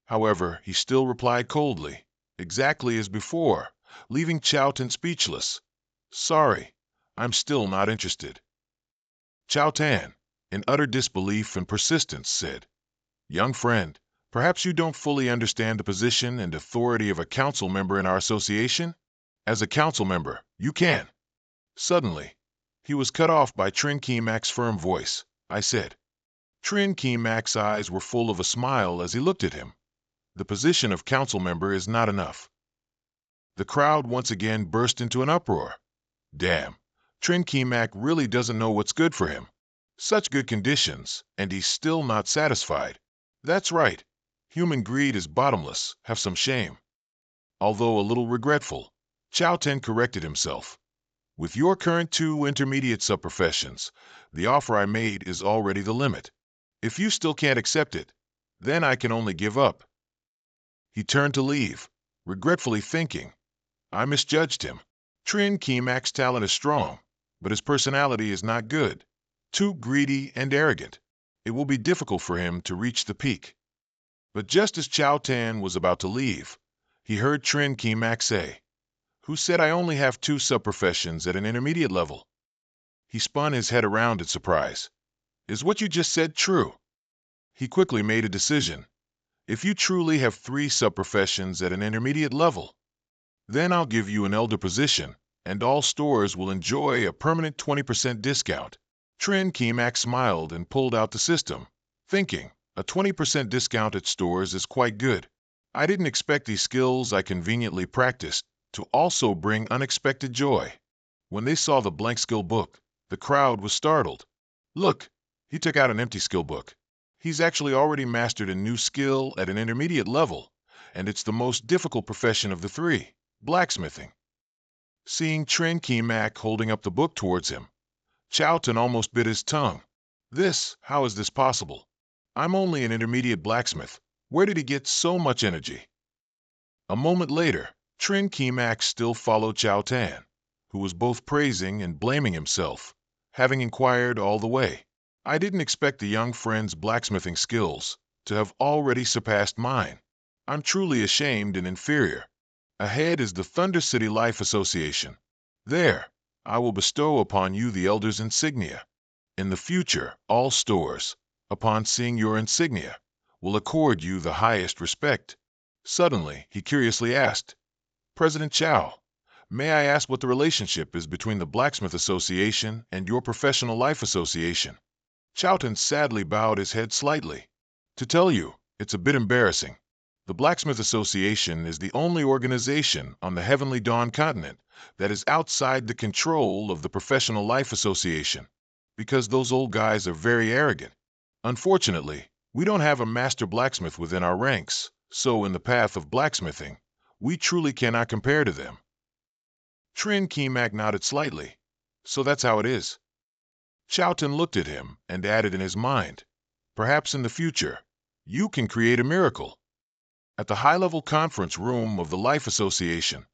However, he still replied coldly, exactly as before, leaving Chowton speechless. "Sorry, I'm still not interested." Chowtan, in utter disbelief and persistence, said, "Young friend, perhaps you don't fully understand the position and authority of a council member in our association? As a council member, you can." Suddenly, he was cut off by Trin Mak's firm voice. I said. Trin Mak's eyes were full of a smile as he looked at him. "The position of council member is not enough." The crowd once again burst into an uproar. Damn, Trin Mak really doesn't know what's good for him. Such good conditions, and he's still not satisfied. That's right. Human greed is bottomless. Have some shame. Although a little regretful, Chao Ten corrected himself. "With your current 2 intermediate subprofessions, the offer I made is already the limit. If you still can't accept it, then I can only give up." He turned to leave, regretfully thinking, I misjudged him. Trin Mak's talent is strong, but his personality is not good. Too greedy and arrogant. It will be difficult for him to reach the peak. But just as Chao Tan was about to leave, he heard Trin Mak say, "Who said I only have 2 subprofessions at an intermediate level?" He spun his head around in surprise. "Is what you just said true?" He quickly made a decision. "If you truly have 3 subprofessions at an intermediate level, then I'll give you an elder position, and all stores will enjoy a permanent 20% discount." Trin Mak smiled and pulled out the system, thinking, a 20% discount at stores is quite good. I didn't expect these skills I conveniently practiced to also bring unexpected joy. When they saw the blank skill book, the crowd was startled. Look, he took out an empty skill book. He's actually already mastered a new skill at an intermediate level, and it's the most difficult profession of the 3, blacksmithing. Seeing Trin Mak holding up the book towards him, Chowton almost bit his tongue. How is this possible? I'm only an intermediate blacksmith. Where did he get so much energy? A moment later, Trin Mak still followed Chao Tan, who was both praising and blaming himself, having inquired all the way. I didn't expect the young friend's blacksmithing skills to have already surpassed mine. I'm truly ashamed and inferior. Ahead is the Thunder City Life Association. There, I will bestow upon you the Elder's insignia. In the future, all stores, upon seeing your insignia, will accord you the highest respect." Suddenly, he curiously asked, "President Chow, may I ask what the relationship is between the Blacksmith Association and your Professional Life Association?" Chowton sadly bowed his head slightly. "To tell you, it's a bit embarrassing. The Blacksmith Association is the only organization on the Heavenly Dawn continent that is outside the control of the Professional Life Association, because those old guys are very arrogant. Unfortunately, we don't have a master blacksmith within our ranks, so in the path of blacksmithing, we truly cannot compare to them." Trin Mak nodded slightly. "So that's how it is." Chowton looked at him and added in his mind, "Perhaps in the future, you can create a miracle." At the high-level conference room of the Life Association,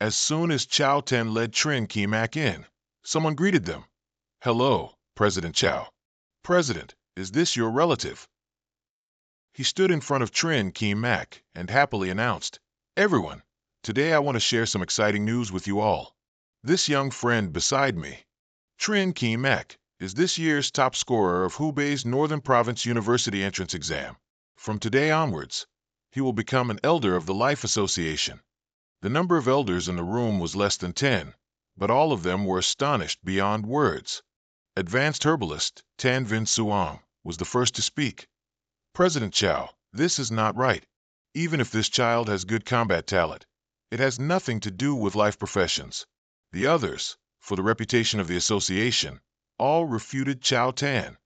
As soon as Chao led Trin Kemak in, someone greeted them. "Hello, President Chao." "President, is this your relative?" He stood in front of Trin Kemak and happily announced, "Everyone, today I want to share some exciting news with you all. This young friend beside me, Trin Kemak, is this year's top scorer of Hubei's Northern Province University entrance exam. From today onwards, he will become an elder of the Life Association." The number of elders in the room was less than 10, but all of them were astonished beyond words. Advanced herbalist Tan Vin Suang was the first to speak. "President Chao, this is not right. Even if this child has good combat talent, it has nothing to do with life professions." The others, for the reputation of the association, all refuted Chao Tan.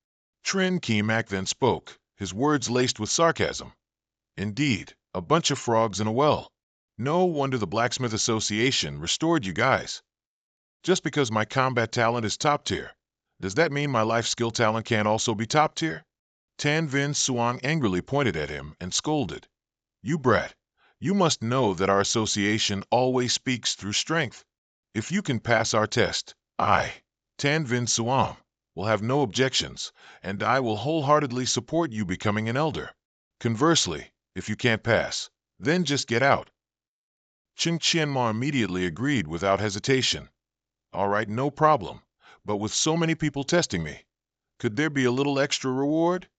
Trin Kemak then spoke, his words laced with sarcasm. "Indeed, a bunch of frogs in a well. No wonder the Blacksmith Association restored you guys. Just because my combat talent is top tier, does that mean my life skill talent can't also be top tier?" Tan Vin Suang angrily pointed at him and scolded. "You brat, you must know that our association always speaks through strength. If you can pass our test, I, Tan Vin Suang, will have no objections, and I will wholeheartedly support you becoming an elder. Conversely, if you can't pass, then just get out." Ching Qianma immediately agreed without hesitation. "All right, no problem. But with so many people testing me, could there be a little extra reward?"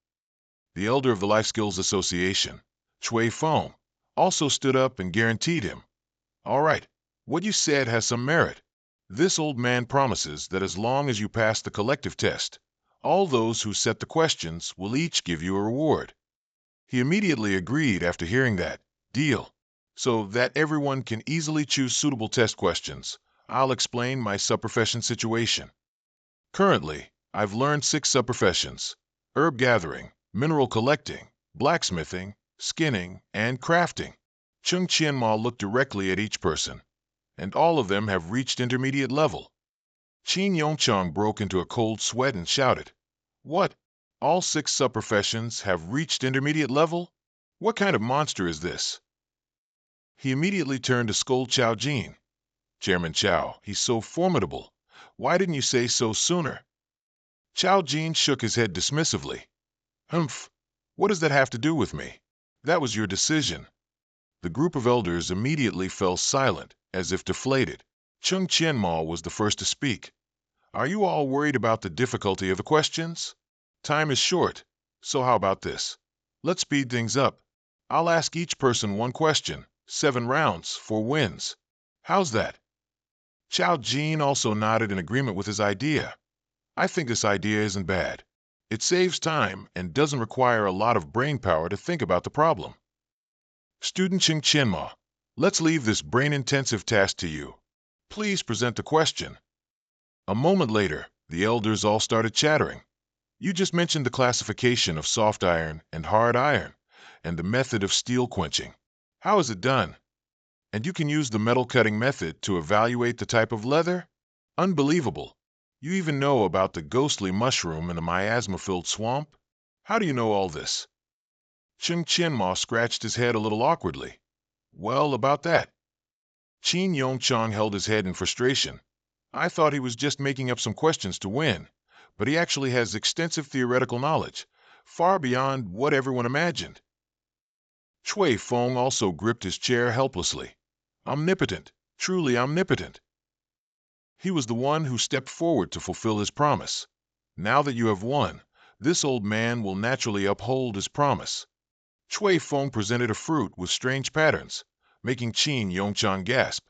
The elder of the Life Skills Association, Chui Feng, also stood up and guaranteed him. "All right, what you said has some merit. This old man promises that as long as you pass the collective test, all those who set the questions will each give you a reward." He immediately agreed after hearing that. "Deal. So that everyone can easily choose suitable test questions, I'll explain my subprofession situation. Currently, I've learned 6 subprofessions: herb gathering, mineral collecting, blacksmithing, skinning, and crafting." Chung Qianma looked directly at each person, and all of them have reached intermediate level. Qin Yongchang broke into a cold sweat and shouted, "What? All 6 subprofessions have reached intermediate level? What kind of monster is this?" He immediately turned to scold Chao Jin. "Chairman Chao, he's so formidable. Why didn't you say so sooner?" Chao Jin shook his head dismissively. "Humph, what does that have to do with me? That was your decision." The group of elders immediately fell silent, as if deflated. Chung Qianma was the first to speak. "Are you all worried about the difficulty of the questions? Time is short, so how about this? Let's speed things up. I'll ask each person one question, 7 rounds, 4 wins. How's that?" Chao Jin also nodded in agreement with his idea. "I think this idea isn't bad. It saves time and doesn't require a lot of brain power to think about the problem." "Student Ching Qianma, let's leave this brain-intensive task to you. Please present the question." A moment later, the elders all started chattering. "You just mentioned the classification of soft iron and hard iron, and the method of steel quenching. How is it done? And you can use the metal cutting method to evaluate the type of leather? Unbelievable. You even know about the ghostly mushroom in the miasma-filled swamp? How do you know all this?" Chung Qianma scratched his head a little awkwardly. "Well, about that." Qin Yongchang held his head in frustration. "I thought he was just making up some questions to win, but he actually has extensive theoretical knowledge, far beyond what everyone imagined." Chui Feng also gripped his chair helplessly. Omnipotent, truly omnipotent. He was the one who stepped forward to fulfill his promise. Now that you have won, this old man will naturally uphold his promise. Chui Feng presented a fruit with strange patterns, making Qin Yongchang gasp.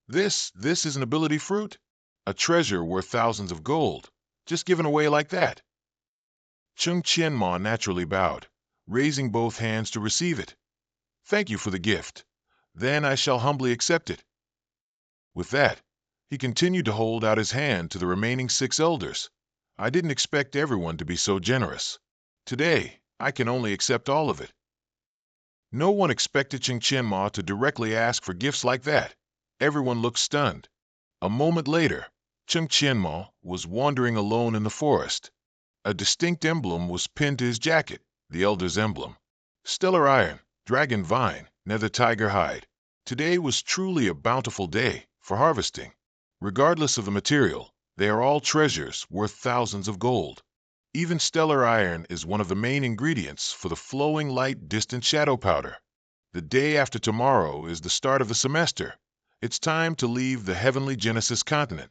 This is an ability fruit? A treasure worth thousands of gold, just given away like that." Chung Qianma naturally bowed, raising both hands to receive it. "Thank you for the gift. Then I shall humbly accept it." With that, he continued to hold out his hand to the remaining 6 elders. "I didn't expect everyone to be so generous. Today, I can only accept all of it." No one expected Ching Qianma to directly ask for gifts like that. Everyone looked stunned. A moment later, Ching Qianma was wandering alone in the forest. A distinct emblem was pinned to his jacket, the elder's emblem. Stellar iron, dragon vine, nether tiger hide. Today was truly a bountiful day for harvesting. Regardless of the material, they are all treasures worth thousands of gold. Even stellar iron is one of the main ingredients for the flowing light distant shadow powder. The day after tomorrow is the start of the semester. It's time to leave the heavenly Genesis continent.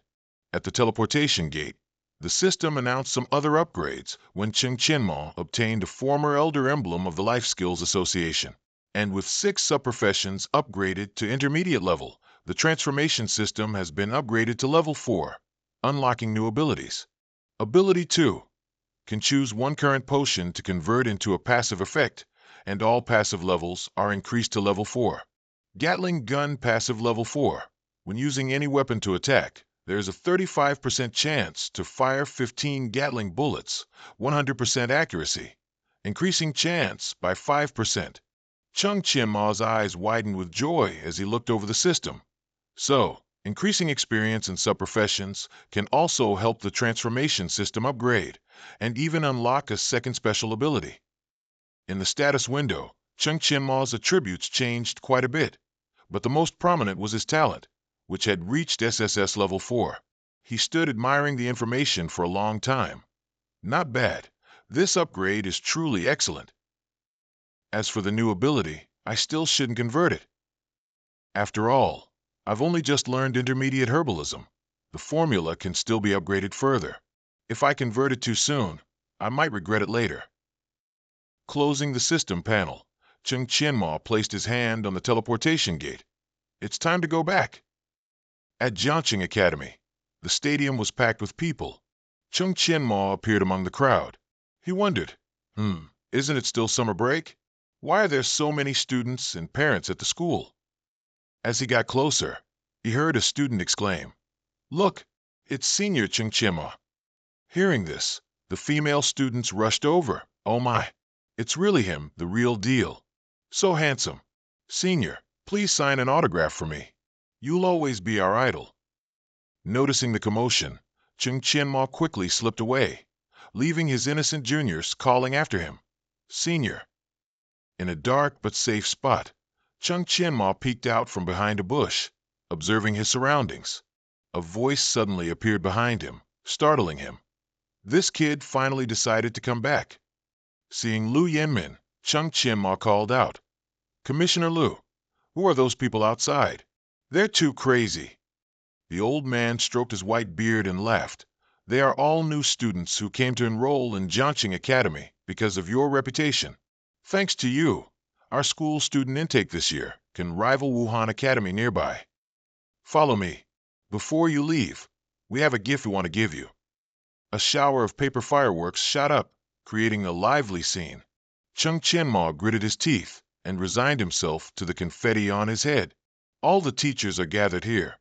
At the teleportation gate, the system announced some other upgrades when Cheng Qianmo obtained a former Elder Emblem of the Life Skills Association. And with 6 subprofessions upgraded to intermediate level, the transformation system has been upgraded to level 4, unlocking new abilities. Ability 2 can choose one current potion to convert into a passive effect, and all passive levels are increased to level 4. Gatling Gun passive level 4. When using any weapon to attack, there is a 35% chance to fire 15 Gatling bullets, 100% accuracy, increasing chance by 5%. Cheng Qianma's eyes widened with joy as he looked over the system. So, increasing experience in subprofessions can also help the transformation system upgrade, and even unlock a second special ability. In the status window, Cheng Qianma's attributes changed quite a bit, but the most prominent was his talent, which had reached SSS level 4. He stood admiring the information for a long time. Not bad. This upgrade is truly excellent. As for the new ability, I still shouldn't convert it. After all, I've only just learned intermediate herbalism. The formula can still be upgraded further. If I convert it too soon, I might regret it later. Closing the system panel, Cheng Qianmo placed his hand on the teleportation gate. It's time to go back. At Jiangqing Academy, the stadium was packed with people. Cheng Qianmo appeared among the crowd. He wondered, isn't it still summer break? Why are there so many students and parents at the school? As he got closer, he heard a student exclaim, "Look, it's Senior Cheng Qianmo." Hearing this, the female students rushed over. "Oh my, it's really him, the real deal. So handsome. Senior, please sign an autograph for me. You'll always be our idol." Noticing the commotion, Cheng Qianmo quickly slipped away, leaving his innocent juniors calling after him, "Senior." In a dark but safe spot, Cheng Qianmo peeked out from behind a bush, observing his surroundings. A voice suddenly appeared behind him, startling him. This kid finally decided to come back. Seeing Lu Yanmin, Cheng Qianmo called out, "Commissioner Lu, who are those people outside? They're too crazy." The old man stroked his white beard and laughed. "They are all new students who came to enroll in Jiangqing Academy because of your reputation. Thanks to you, our school student intake this year can rival Wuhan Academy nearby. Follow me. Before you leave, we have a gift we want to give you." A shower of paper fireworks shot up, creating a lively scene. Cheng Qianmo gritted his teeth and resigned himself to the confetti on his head. All the teachers are gathered here.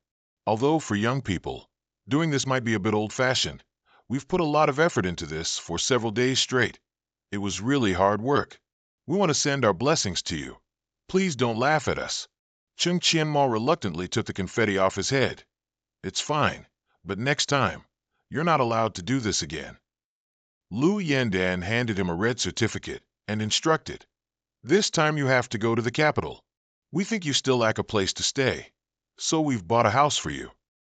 Although for young people, doing this might be a bit old-fashioned, we've put a lot of effort into this for several days straight. It was really hard work. We want to send our blessings to you. Please don't laugh at us. Cheng Qianmo reluctantly took the confetti off his head. "It's fine, but next time, you're not allowed to do this again." Lu Yandan handed him a red certificate and instructed, "This time you have to go to the capital. We think you still lack a place to stay, so we've bought a house for you.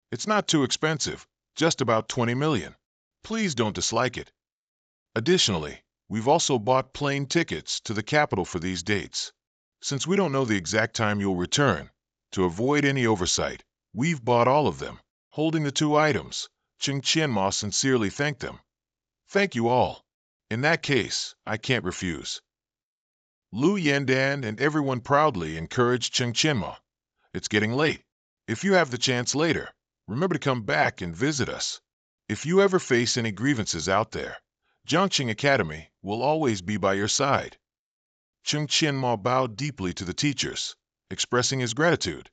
It's not too expensive, just about 20 million. Please don't dislike it. Additionally, we've also bought plane tickets to the capital for these dates. Since we don't know the exact time you'll return, to avoid any oversight, we've bought all of them." Holding the 2 items, Cheng Qianmo sincerely thanked them. "Thank you all. In that case, I can't refuse." Lu Yandan and everyone proudly encouraged Cheng Qianmo. "It's getting late. If you have the chance later, remember to come back and visit us. If you ever face any grievances out there, Jiangqing Academy will always be by your side." Cheng Qianmo bowed deeply to the teachers, expressing his gratitude.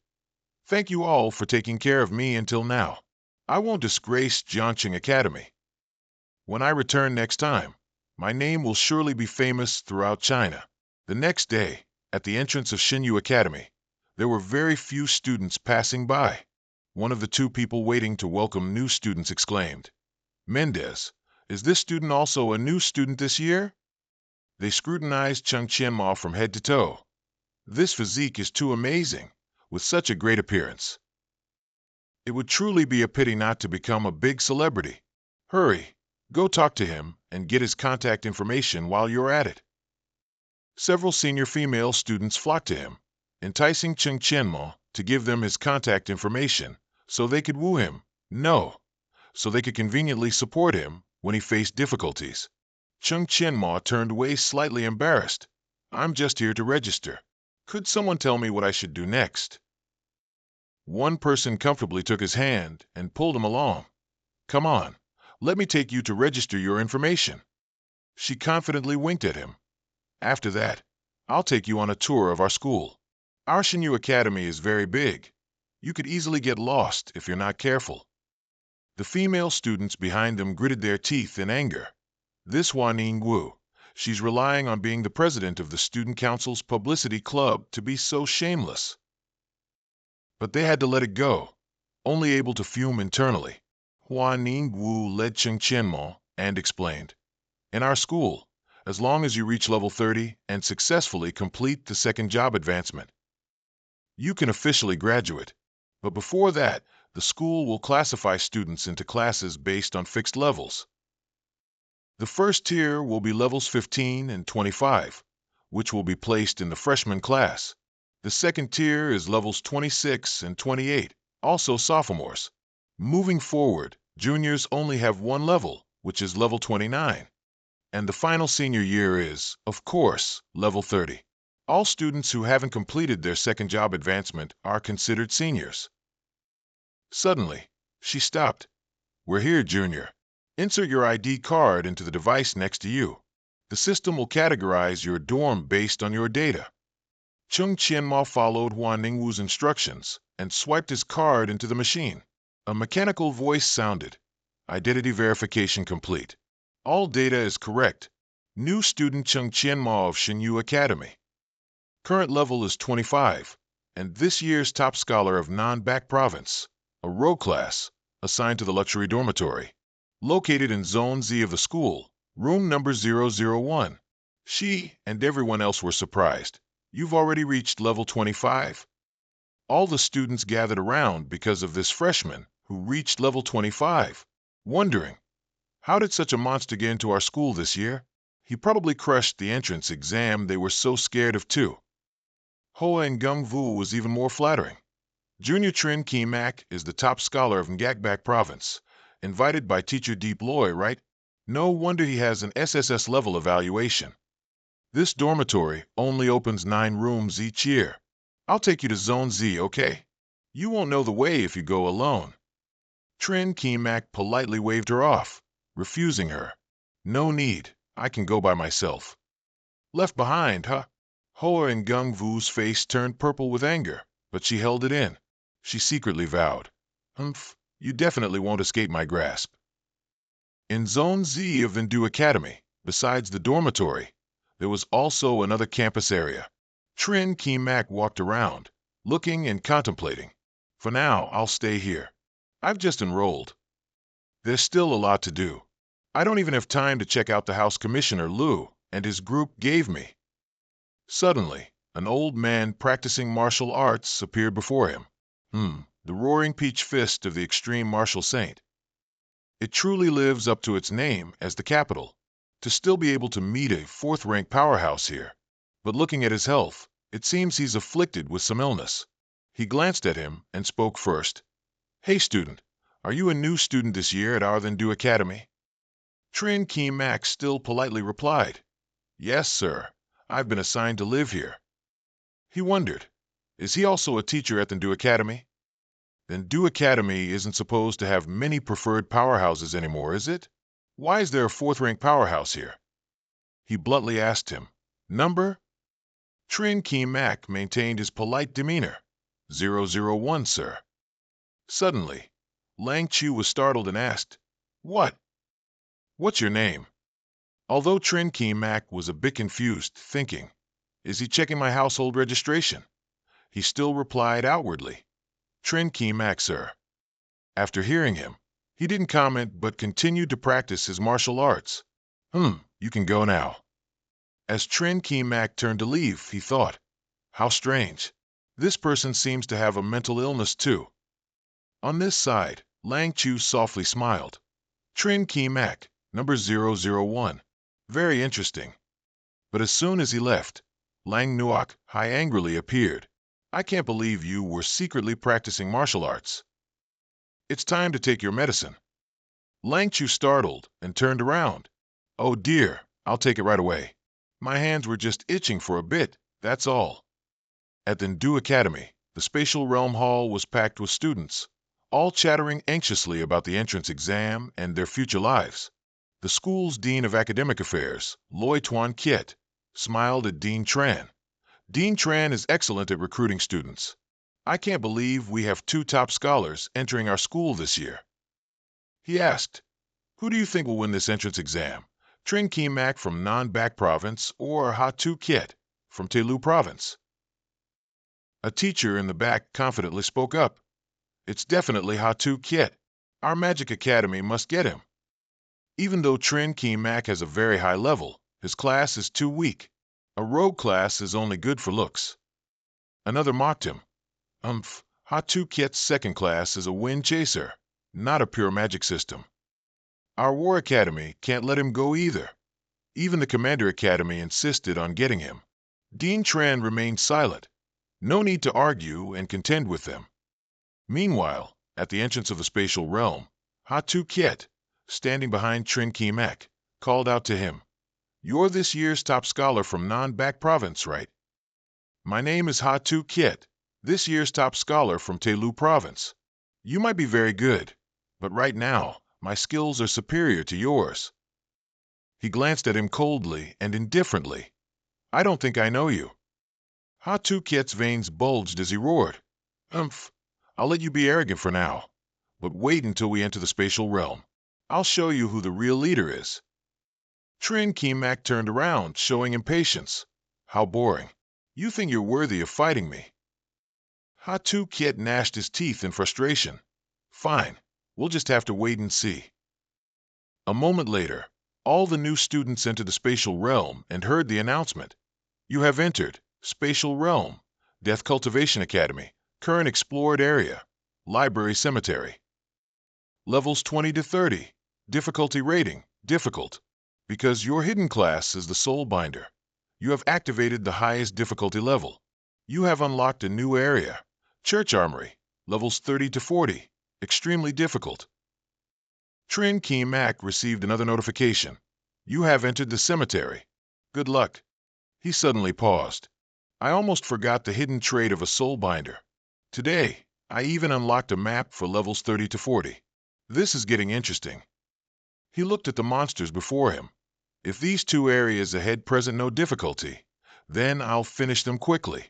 "Thank you all for taking care of me until now. I won't disgrace Jiangqing Academy. When I return next time, my name will surely be famous throughout China." The next day, at the entrance of Xinyu Academy, there were very few students passing by. One of the 2 people waiting to welcome new students exclaimed, "Mendez, is this student also a new student this year?" They scrutinized Cheng Qianmo from head to toe. "This physique is too amazing. with such a great appearance. It would truly be a pity not to become a big celebrity. Hurry, go talk to him and get his contact information while you're at it. Several senior female students flocked to him, enticing Cheng Qianmo to give them his contact information so they could woo him. No, so they could conveniently support him when he faced difficulties. Cheng Qianmo turned away slightly embarrassed. I'm just here to register. Could someone tell me what I should do next? One person comfortably took his hand and pulled him along. Come on, let me take you to register your information. She confidently winked at him. After that, I'll take you on a tour of our school. Our Shinyu Academy is very big. You could easily get lost if you're not careful. The female students behind them gritted their teeth in anger. This Hua Ningwu, she's relying on being the president of the student council's publicity club to be so shameless. But they had to let it go, only able to fume internally. Hua Ningwu led Cheng Qianmo and explained, in our school, as long as you reach level 30 and successfully complete the second job advancement, you can officially graduate. But before that, the school will classify students into classes based on fixed levels. The first tier will be levels 15 and 25, which will be placed in the freshman class. The second tier is levels 26 and 28, also sophomores. Moving forward, juniors only have one level, which is level 29. And the final senior year is, of course, level 30. All students who haven't completed their second job advancement are considered seniors. Suddenly, she stopped. We're here, Junior. Insert your ID card into the device next to you. The system will categorize your dorm based on your data. Cheng Qianmo followed Hua Ningwu's instructions and swiped his card into the machine. A mechanical voice sounded. Identity verification complete. All data is correct. New student Cheng Qianmo of Shinyu Academy. Current level is 25, and this year's top scholar of Non-Back Province, a row class, assigned to the luxury dormitory. Located in Zone Z of the school, room number 001. She and everyone else were surprised. You've already reached level 25. All the students gathered around because of this freshman who reached level 25, wondering, how did such a monster get into our school this year? He probably crushed the entrance exam they were so scared of too. Hoa and Gung Vu was even more flattering. Junior Trin Ki Mak is the top scholar of Ngakbak Province, invited by teacher Deep Loy, right? No wonder he has an SSS level evaluation. This dormitory only opens 9 rooms each year. I'll take you to Zone Z, okay? You won't know the way if you go alone. Trin Ki Mak politely waved her off, refusing her. No need, I can go by myself. Left behind, huh? Hoa and Gung Vu's face turned purple with anger, but she held it in. She secretly vowed, Humph, you definitely won't escape my grasp. In Zone Z of Vindu Academy, besides the dormitory, there was also another campus area. Trin Ki Mak walked around, looking and contemplating. For now, I'll stay here. I've just enrolled. There's still a lot to do. I don't even have time to check out the House Commissioner Lu and his group gave me. Suddenly, an old man practicing martial arts appeared before him. The roaring peach fist of the extreme martial saint. It truly lives up to its name as the capital. To still be able to meet a 4th-rank powerhouse here. But looking at his health, it seems he's afflicted with some illness. He glanced at him and spoke first. Hey student, are you a new student this year at our Vindu Academy? Trin Ki Mak still politely replied, Yes, sir. I've been assigned to live here. He wondered, is he also a teacher at the Vindu Academy? Then Vindu Academy isn't supposed to have many preferred powerhouses anymore, is it? Why is there a 4th-rank powerhouse here? He bluntly asked him. Number? Trin Ki Mak maintained his polite demeanor. 001, sir. Suddenly, Lang Chu was startled and asked, What? What's your name? Although Trin Ki Mak was a bit confused, thinking, Is he checking my household registration? He still replied outwardly, Trin Ki Mak, sir. After hearing him, he didn't comment but continued to practice his martial arts. You can go now. As Trin Ki Mak turned to leave, he thought, how strange. This person seems to have a mental illness too. On this side, Lang Chu softly smiled. Trin Ki Mak, number 001. Very interesting. But as soon as he left, Lang Nuok Hai angrily appeared. I can't believe you were secretly practicing martial arts. It's time to take your medicine. Lang Chu startled and turned around. Oh dear, I'll take it right away. My hands were just itching for a bit, that's all. At the Ndu Academy, the Spatial Realm Hall was packed with students, all chattering anxiously about the entrance exam and their future lives. The school's Dean of Academic Affairs, Loi Tuan Kiet, smiled at Dean Tran. Dean Tran is excellent at recruiting students. I can't believe we have 2 top scholars entering our school this year. He asked, who do you think will win this entrance exam? Trin Ki Mak from Non-Bac Province or Ha Tu Kiet from Telu Province? A teacher in the back confidently spoke up. It's definitely Ha Tu Kiet. Our Magic Academy must get him. Even though Trin Ki Mak has a very high level, his class is too weak. A rogue class is only good for looks. Another mocked him. Ha Tu Kiet's second class is a wind chaser, not a pure magic system. Our War Academy can't let him go either. Even the Commander Academy insisted on getting him. Dean Tran remained silent. No need to argue and contend with them. Meanwhile, at the entrance of the spatial realm, Ha Tu Kiet, standing behind Trin Ki Mak, called out to him, You're this year's top scholar from Non-Bac Province, right? My name is Ha Tu Kiet, this year's top scholar from Telu Province. You might be very good, but right now, my skills are superior to yours. He glanced at him coldly and indifferently. I don't think I know you. Ha Tu Kiet's veins bulged as he roared. I'll let you be arrogant for now, but wait until we enter the spatial realm. I'll show you who the real leader is. Trin Ki Mak turned around, showing impatience. How boring. You think you're worthy of fighting me. Ha Tu Kiet gnashed his teeth in frustration. Fine, we'll just have to wait and see. A moment later, all the new students entered the spatial realm and heard the announcement. You have entered Spatial Realm, Death Cultivation Academy, current explored area, Library Cemetery. Levels 20 to 30, difficulty rating, difficult. Because your hidden class is the Soul Binder, you have activated the highest difficulty level. You have unlocked a new area, Church Armory, levels 30 to 40, extremely difficult. Trin Ki Mak received another notification. You have entered the cemetery. Good luck. He suddenly paused. I almost forgot the hidden trait of a soul binder. Today, I even unlocked a map for levels 30 to 40. This is getting interesting. He looked at the monsters before him. If these 2 areas ahead present no difficulty, then I'll finish them quickly.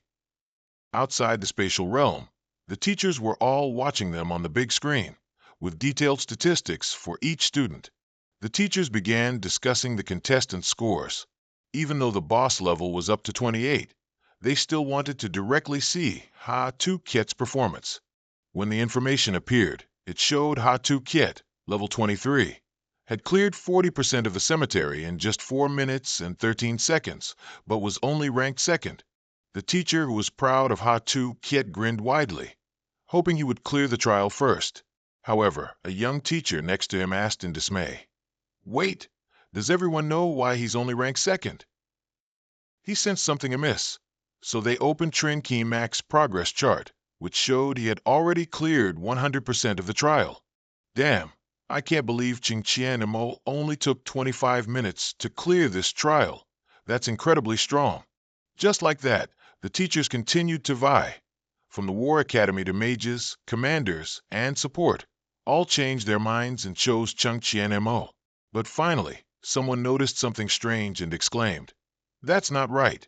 Outside the spatial realm, the teachers were all watching them on the big screen, with detailed statistics for each student. The teachers began discussing the contestants' scores. Even though the boss level was up to 28, they still wanted to directly see Ha Tu Kiet's performance. When the information appeared, it showed Ha Tu Kiet, level 23, had cleared 40% of the cemetery in just 4 minutes and 13 seconds, but was only ranked second. The teacher who was proud of Ha Tu Kiet grinned widely, hoping he would clear the trial first. However, a young teacher next to him asked in dismay, Wait, does everyone know why he's only ranked second? He sensed something amiss, so they opened Trin Ki Mak's progress chart, which showed he had already cleared 100% of the trial. Damn, I can't believe Ching Qian and Mo only took 25 minutes to clear this trial. That's incredibly strong. Just like that, the teachers continued to vie. From the War Academy to mages, commanders, and support, all changed their minds and chose Cheng Qian and Mo. But finally, someone noticed something strange and exclaimed, That's not right.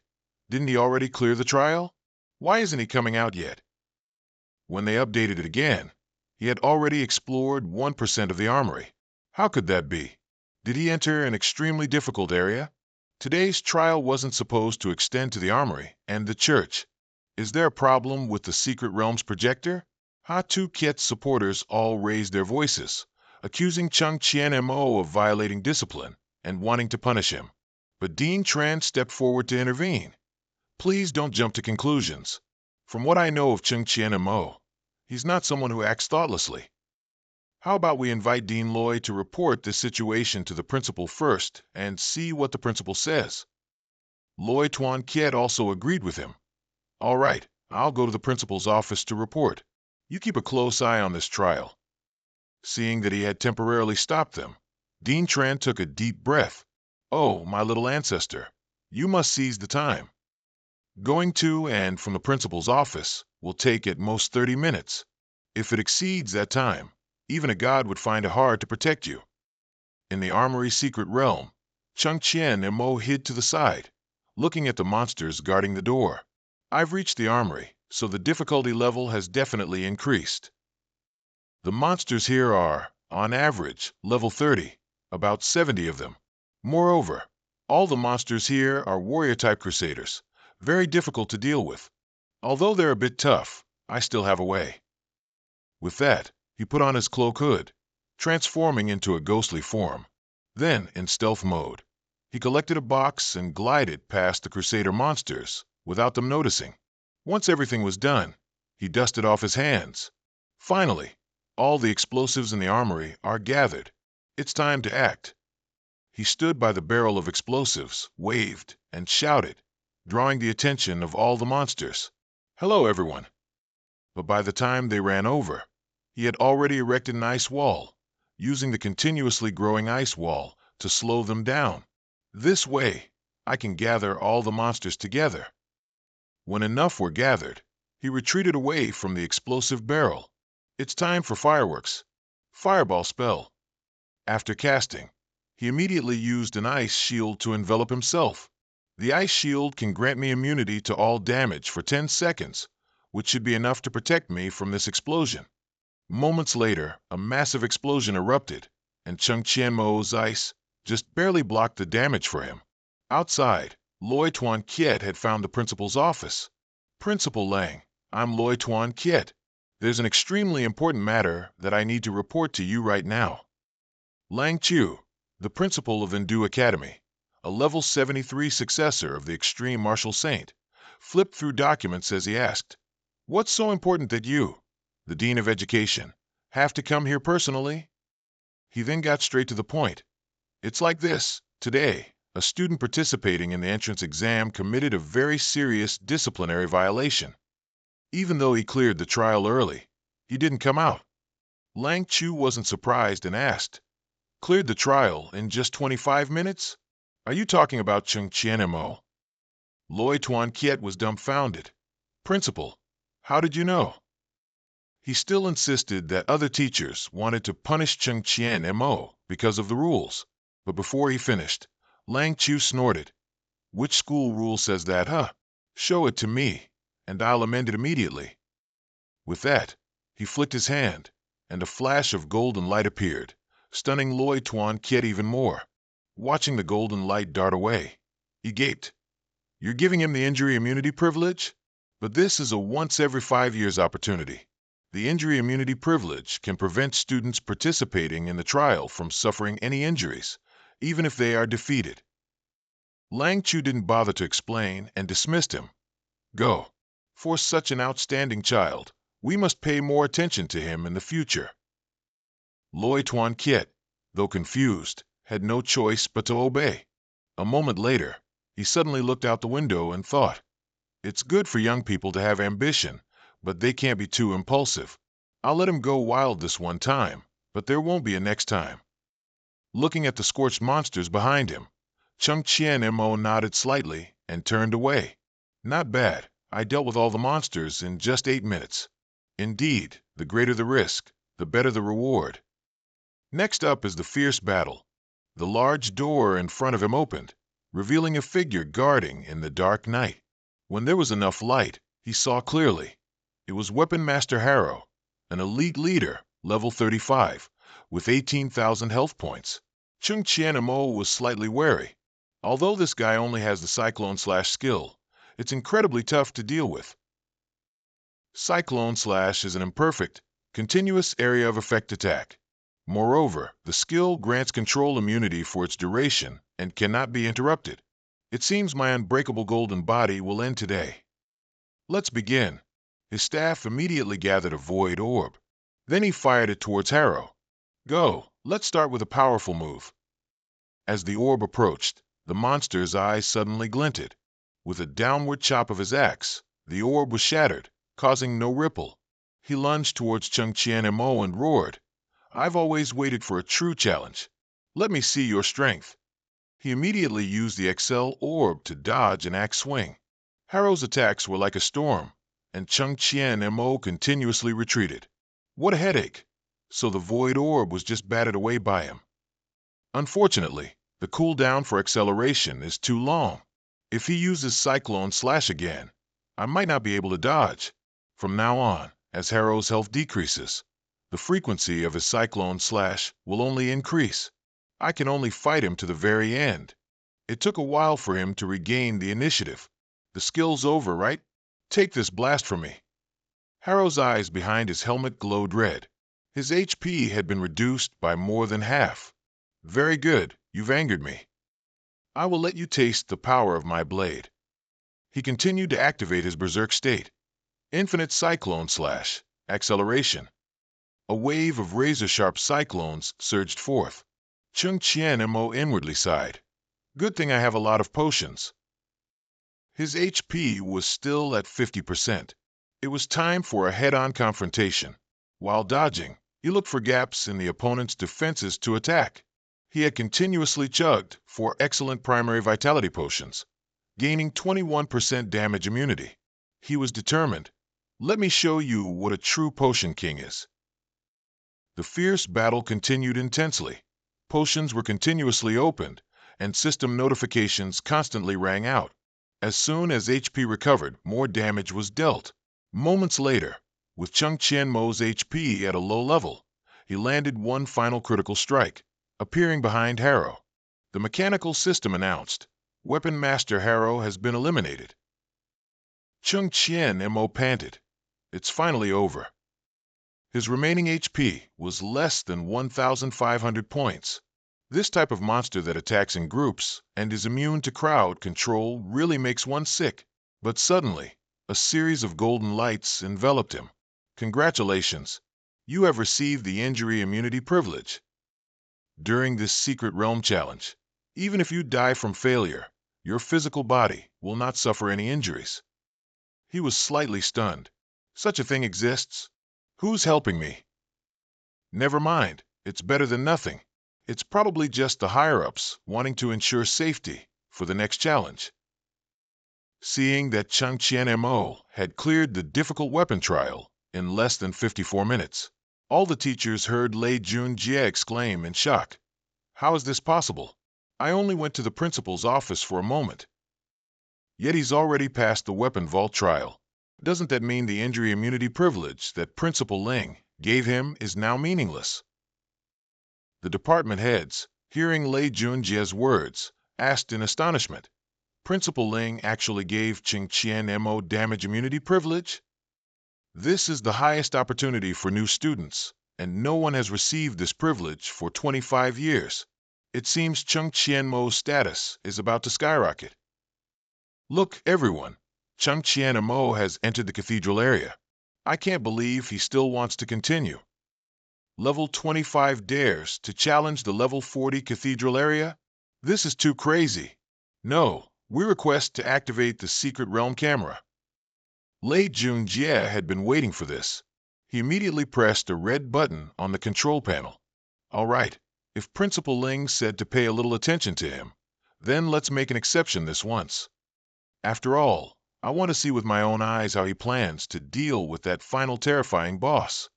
Didn't he already clear the trial? Why isn't he coming out yet? When they updated it again, he had already explored 1% of the armory. How could that be? Did he enter an extremely difficult area? Today's trial wasn't supposed to extend to the armory and the church. Is there a problem with the Secret Realms projector? Ha Tu Kiet's supporters all raised their voices, accusing Cheng Qian Mo of violating discipline and wanting to punish him. But Dean Tran stepped forward to intervene. Please don't jump to conclusions. From what I know of Cheng Chien Mo, he's not someone who acts thoughtlessly. How about we invite Dean Loy to report this situation to the principal first and see what the principal says? Loy Tuan Kiet also agreed with him. All right, I'll go to the principal's office to report. You keep a close eye on this trial. Seeing that he had temporarily stopped them, Dean Tran took a deep breath. Oh, my little ancestor, you must seize the time. Going to and from the principal's office will take at most 30 minutes. If it exceeds that time, even a god would find it hard to protect you. In the armory's secret realm, Cheng Chien and Mo hid to the side, looking at the monsters guarding the door. I've reached the armory, so the difficulty level has definitely increased. The monsters here are, on average, level 30, about 70 of them. Moreover, all the monsters here are warrior-type crusaders, very difficult to deal with. Although they're a bit tough, I still have a way. With that, he put on his cloak hood, transforming into a ghostly form. Then, in stealth mode, he collected a box and glided past the crusader monsters without them noticing. Once everything was done, he dusted off his hands. Finally, all the explosives in the armory are gathered. It's time to act. He stood by the barrel of explosives, waved, and shouted, drawing the attention of all the monsters. Hello, everyone. But by the time they ran over, he had already erected an ice wall, using the continuously growing ice wall to slow them down. This way, I can gather all the monsters together. When enough were gathered, he retreated away from the explosive barrel. It's time for fireworks. Fireball spell. After casting, he immediately used an ice shield to envelop himself. The ice shield can grant me immunity to all damage for 10 seconds, which should be enough to protect me from this explosion. Moments later, a massive explosion erupted, and Cheng Chien Mo's ice just barely blocked the damage for him. Outside, Loy Tuan Kiet had found the principal's office. Principal Lang, I'm Loy Tuan Kiet. There's an extremely important matter that I need to report to you right now. Lang Chu, the principal of Indu Academy, a level 73 successor of the extreme martial saint, flipped through documents as he asked, "What's so important that you, the Dean of Education, have to come here personally?" He then got straight to the point. It's like this. Today, a student participating in the entrance exam committed a very serious disciplinary violation. Even though he cleared the trial early, he didn't come out. Lang Chu wasn't surprised and asked, "Cleared the trial in just 25 minutes? Are you talking about Cheng Chien Mo?" Loy Tuan Kiet was dumbfounded. "Principal, how did you know?" He still insisted that other teachers wanted to punish Cheng Chien Mo because of the rules. But before he finished, Lang Chu snorted. "Which school rule says that, huh? Show it to me, and I'll amend it immediately." With that, he flicked his hand, and a flash of golden light appeared, stunning Loy Tuan Kiet even more. Watching the golden light dart away, he gaped. "You're giving him the injury immunity privilege? But this is a once every 5 years opportunity. The injury immunity privilege can prevent students participating in the trial from suffering any injuries, even if they are defeated." Lang Chu didn't bother to explain and dismissed him. "Go. For such an outstanding child, we must pay more attention to him in the future." Loy Tuan Kiet, though confused, had no choice but to obey. A moment later, he suddenly looked out the window and thought, "It's good for young people to have ambition, but they can't be too impulsive. I'll let him go wild this one time, but there won't be a next time." Looking at the scorched monsters behind him, Cheng Chien Mo nodded slightly and turned away. "Not bad. I dealt with all the monsters in just 8 minutes. Indeed, the greater the risk, the better the reward." Next up is the fierce battle. The large door in front of him opened, revealing a figure guarding in the dark night. When there was enough light, he saw clearly. It was Weapon Master Harrow, an elite leader, level 35, with 18,000 health points. Cheng Chien Mo was slightly wary. Although this guy only has the Cyclone Slash skill, it's incredibly tough to deal with. Cyclone Slash is an imperfect, continuous area of effect attack. Moreover, the skill grants control immunity for its duration and cannot be interrupted. It seems my unbreakable golden body will end today. Let's begin. His staff immediately gathered a void orb. Then he fired it towards Harrow. Go, let's start with a powerful move. As the orb approached, the monster's eyes suddenly glinted. With a downward chop of his axe, the orb was shattered, causing no ripple. He lunged towards Chengqian Mo and roared, "I've always waited for a true challenge. Let me see your strength." He immediately used the Excel orb to dodge an axe swing. Harrow's attacks were like a storm, and Chengqian Mo continuously retreated. What a headache! So the void orb was just batted away by him. Unfortunately, the cooldown for acceleration is too long. If he uses Cyclone Slash again, I might not be able to dodge. From now on, as Harrow's health decreases, the frequency of his Cyclone Slash will only increase. I can only fight him to the very end. It took a while for him to regain the initiative. The skill's over, right? Take this blast from me. Harrow's eyes behind his helmet glowed red. His HP had been reduced by more than half. Very good, you've angered me. I will let you taste the power of my blade. He continued to activate his berserk state. Infinite Cyclone Slash, acceleration. A wave of razor-sharp cyclones surged forth. Chengqian Mo inwardly sighed. Good thing I have a lot of potions. His HP was still at 50%. It was time for a head-on confrontation. While dodging, he looked for gaps in the opponent's defenses to attack. He had continuously chugged 4 excellent primary vitality potions, gaining 21% damage immunity. He was determined. Let me show you what a true potion king is. The fierce battle continued intensely. Potions were continuously opened, and system notifications constantly rang out. As soon as HP recovered, more damage was dealt. Moments later, with Chengqian Mo's HP at a low level, he landed one final critical strike, appearing behind Harrow. The mechanical system announced, Weapon Master Harrow has been eliminated. Chengqian Mo panted. It's finally over. His remaining HP was less than 1,500 points. This type of monster that attacks in groups and is immune to crowd control really makes one sick. But suddenly, a series of golden lights enveloped him. Congratulations! You have received the injury immunity privilege. During this secret realm challenge, even if you die from failure, your physical body will not suffer any injuries. He was slightly stunned. Such a thing exists? Who's helping me? Never mind, it's better than nothing. It's probably just the higher-ups wanting to ensure safety for the next challenge. Seeing that Chengqian Mo had cleared the difficult weapon trial in less than 54 minutes, all the teachers heard Lei Junjie exclaim in shock. How is this possible? I only went to the principal's office for a moment. Yet he's already passed the weapon vault trial. Doesn't that mean the injury immunity privilege that Principal Ling gave him is now meaningless? The department heads, hearing Lei Junjie's words, asked in astonishment. Principal Ling actually gave Chengqian Mo damage immunity privilege? This is the highest opportunity for new students, and no one has received this privilege for 25 years. It seems Chengqian Mo's status is about to skyrocket. Look, everyone, Chengqian Mo has entered the cathedral area. I can't believe he still wants to continue. Level 25 dares to challenge the level 40 cathedral area? This is too crazy. No, we request to activate the secret realm camera. Lei Junjie had been waiting for this. He immediately pressed a red button on the control panel. All right, if Principal Ling said to pay a little attention to him, then let's make an exception this once. After all, I want to see with my own eyes how he plans to deal with that final terrifying boss.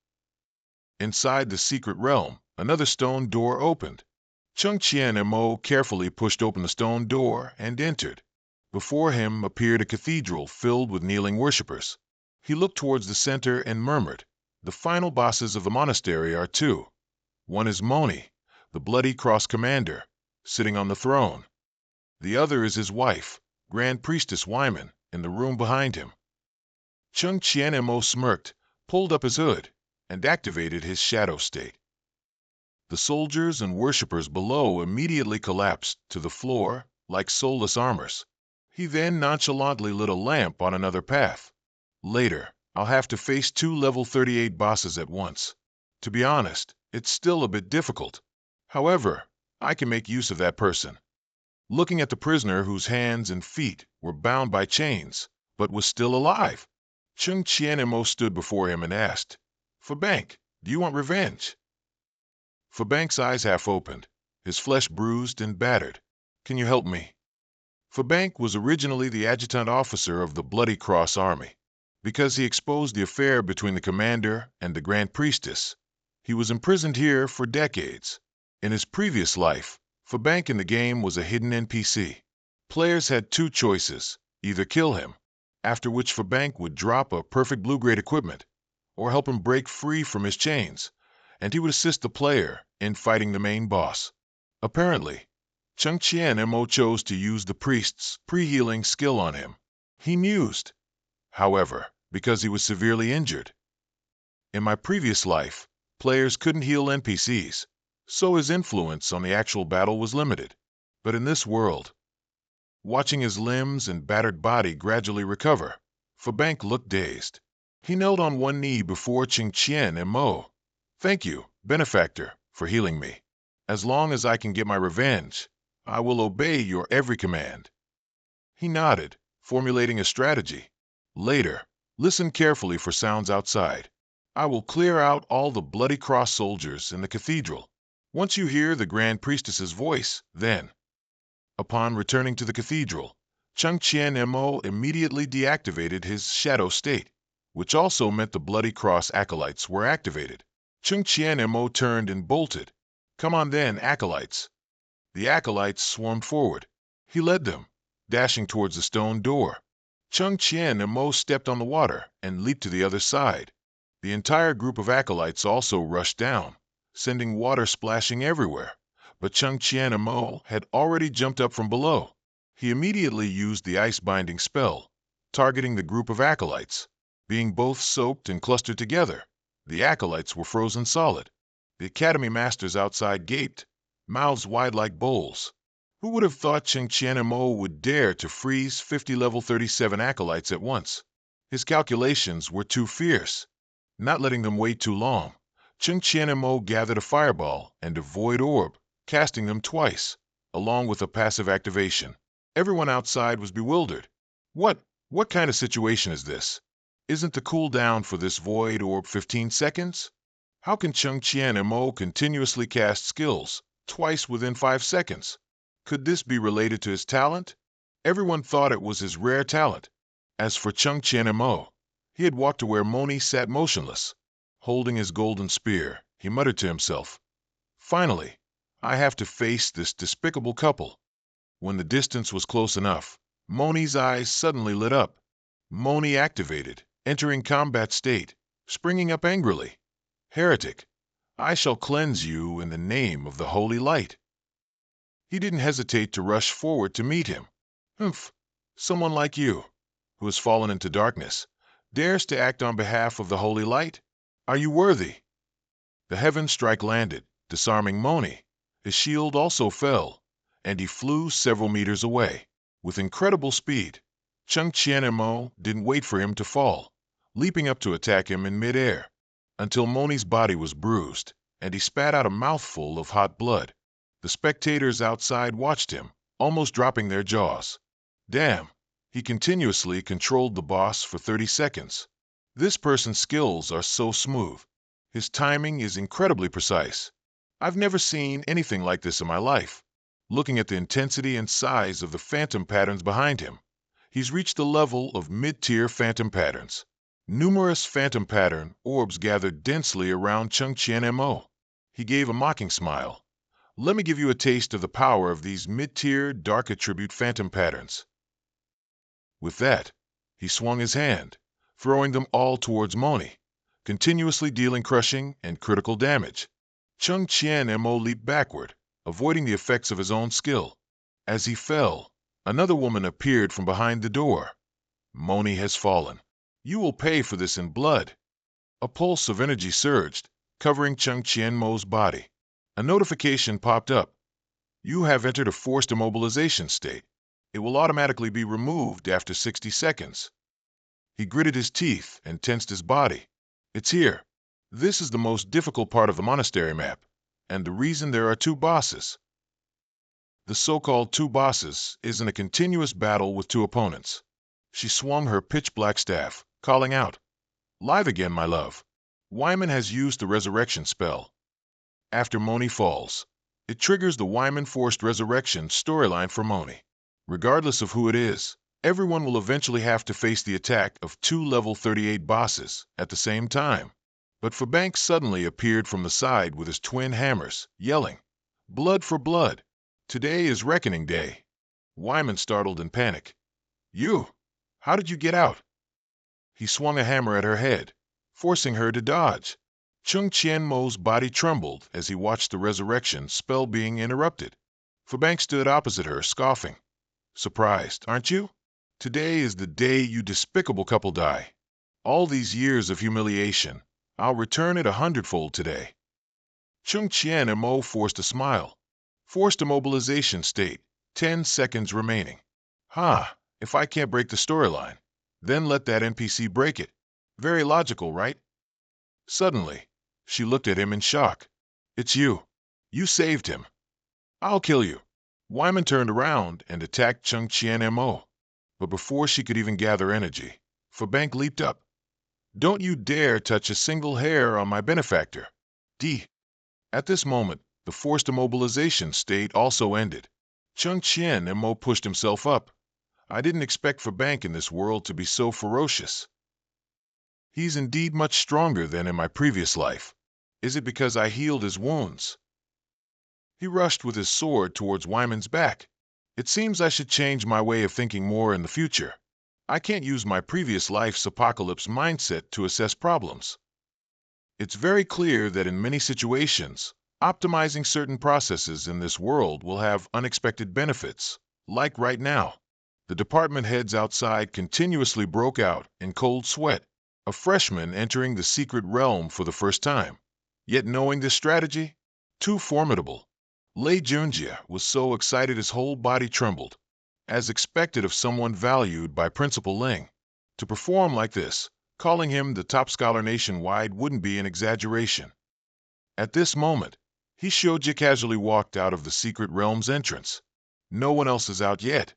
Inside the secret realm, another stone door opened. Chengqian Mo carefully pushed open the stone door and entered. Before him appeared a cathedral filled with kneeling worshippers. He looked towards the center and murmured, The final bosses of the monastery are two. One is Moni, the Bloody Cross Commander, sitting on the throne. The other is his wife, Grand Priestess Wyman, in the room behind him. Chengqian Mo smirked, pulled up his hood, and activated his shadow state. The soldiers and worshippers below immediately collapsed to the floor like soulless armors. He then nonchalantly lit a lamp on another path. Later, I'll have to face 2 level 38 bosses at once. To be honest, it's still a bit difficult. However, I can make use of that person. Looking at the prisoner whose hands and feet were bound by chains, but was still alive, Chung Chien-mo stood before him and asked, "Fabank, do you want revenge?" Fabank's eyes half opened, his flesh bruised and battered. "Can you help me?" Fabank was originally the adjutant officer of the Bloody Cross Army. Because he exposed the affair between the commander and the Grand Priestess, he was imprisoned here for decades. In his previous life, Fabank in the game was a hidden NPC. Players had two choices, either kill him, after which Fabank would drop a perfect blue-grade equipment, or help him break free from his chains, and he would assist the player in fighting the main boss. Apparently, Chung Chien-mo chose to use the priest's pre-healing skill on him. He mused, however, because he was severely injured. In my previous life, players couldn't heal NPCs, so his influence on the actual battle was limited. But in this world, watching his limbs and battered body gradually recover, Fabank looked dazed. He knelt on one knee before Chung Chien-mo. "Thank you, benefactor, for healing me. As long as I can get my revenge, I will obey your every command." He nodded, formulating a strategy. "Later, listen carefully for sounds outside. I will clear out all the Bloody Cross soldiers in the cathedral. Once you hear the Grand Priestess's voice, then—" Upon returning to the cathedral, Chung Chien-mo immediately deactivated his shadow state, which also meant the Bloody Cross acolytes were activated. Chung Chien-mo turned and bolted. "Come on then, acolytes." The acolytes swarmed forward. He led them, dashing towards the stone door. Chung Chien-mo stepped on the water and leaped to the other side. The entire group of acolytes also rushed down, sending water splashing everywhere. But Chung Chien-mo had already jumped up from below. He immediately used the ice-binding spell, targeting the group of acolytes. Being both soaked and clustered together, the acolytes were frozen solid. The academy masters outside gaped, mouths wide like bowls. Who would have thought Chung Chien-mo would dare to freeze 50 level 37 acolytes at once? His calculations were too fierce. Not letting them wait too long, Chung Chien-mo gathered a fireball and a void orb, casting them twice, along with a passive activation. Everyone outside was bewildered. What kind of situation is this? Isn't the cooldown for this void orb 15 seconds? How can Chung Chien-mo continuously cast skills twice within 5 seconds? Could this be related to his talent? Everyone thought it was his rare talent. As for Chung Chien-mo, he had walked to where Moni sat motionless. Holding his golden spear, he muttered to himself, "Finally, I have to face this despicable couple." When the distance was close enough, Moni's eyes suddenly lit up. Moni activated, entering combat state, springing up angrily. "Heretic, I shall cleanse you in the name of the holy light." He didn't hesitate to rush forward to meet him. "Humph, someone like you, who has fallen into darkness, dares to act on behalf of the holy light? Are you worthy?" The heaven strike landed, disarming Moni. His shield also fell, and he flew several meters away. With incredible speed, Chung Chien-mo didn't wait for him to fall, leaping up to attack him in midair, until Moni's body was bruised, and he spat out a mouthful of hot blood. The spectators outside watched him, almost dropping their jaws. Damn, he continuously controlled the boss for 30 seconds. This person's skills are so smooth. His timing is incredibly precise. I've never seen anything like this in my life. Looking at the intensity and size of the phantom patterns behind him, he's reached the level of mid-tier phantom patterns. Numerous phantom pattern orbs gathered densely around Chung Chien-mo. He gave a mocking smile. "Let me give you a taste of the power of these mid-tier dark attribute phantom patterns." With that, he swung his hand, throwing them all towards Moni, continuously dealing crushing and critical damage. Chung Chien-mo leaped backward, avoiding the effects of his own skill. As he fell, another woman appeared from behind the door. "Moni has fallen. You will pay for this in blood." A pulse of energy surged, covering Chung Chien-mo's body. A notification popped up. "You have entered a forced immobilization state. It will automatically be removed after 60 seconds. He gritted his teeth and tensed his body. It's here. This is the most difficult part of the monastery map, and the reason there are two bosses. The so-called two bosses is in a continuous battle with two opponents. She swung her pitch-black staff, calling out, "Live again, my love." Wyman has used the resurrection spell. After Moni falls, it triggers the Wyman Forced Resurrection storyline for Moni. Regardless of who it is, everyone will eventually have to face the attack of two level 38 bosses at the same time. But Fabank suddenly appeared from the side with his twin hammers, yelling, "Blood for blood! Today is Reckoning Day." Wyman startled in panic. "You? How did you get out?" He swung a hammer at her head, forcing her to dodge. Chung Chien-mo's body trembled as he watched the resurrection spell being interrupted. Fabank stood opposite her, scoffing. "Surprised, aren't you? Today is the day you despicable couple die. All these years of humiliation, I'll return it 100-fold today." Chung Chien and Mo forced a smile. Forced immobilization state, 10 seconds remaining. If I can't break the storyline, then let that NPC break it. Very logical, right? Suddenly, she looked at him in shock. "It's you. You saved him." "I'll kill you." Wyman turned around and attacked Chung Chien and Mo. But before she could even gather energy, Fabank leaped up. "Don't you dare touch a single hair on my benefactor." At this moment, the forced immobilization state also ended. Chung Chien and Mo pushed himself up. I didn't expect Fabank in this world to be so ferocious. He's indeed much stronger than in my previous life. Is it because I healed his wounds? He rushed with his sword towards Wyman's back. It seems I should change my way of thinking more in the future. I can't use my previous life's apocalypse mindset to assess problems. It's very clear that in many situations, optimizing certain processes in this world will have unexpected benefits, like right now. The department heads outside continuously broke out in cold sweat, a freshman entering the secret realm for the first time. Yet knowing this strategy? Too formidable. Lei Junjie was so excited his whole body trembled, as expected of someone valued by Principal Ling. To perform like this, calling him the top scholar nationwide wouldn't be an exaggeration. At this moment, he Shoji casually walked out of the secret realm's entrance. No one else is out yet.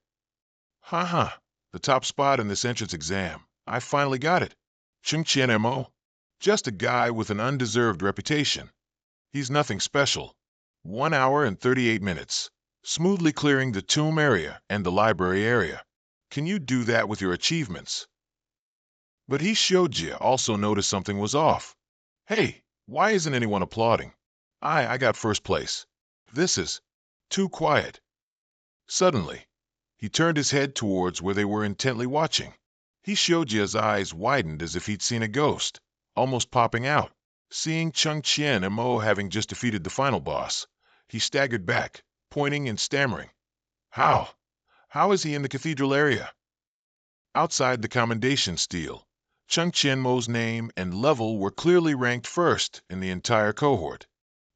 The top spot in this entrance exam. I finally got it. Chung Chien Mo. Just a guy with an undeserved reputation. He's nothing special. 1 hour and 38 minutes. Smoothly clearing the tomb area and the library area. Can you do that with your achievements? But he Shoji also noticed something was off. Hey, why isn't anyone applauding? I got first place. This is too quiet. Suddenly, he turned his head towards where they were intently watching. He Shoji's eyes widened as if he'd seen a ghost, almost popping out. Seeing Chung Chien and Mo having just defeated the final boss, he staggered back, pointing and stammering. How? How is he in the cathedral area? Outside the commendation stele, Chung Chien Mo's name and level were clearly ranked first in the entire cohort.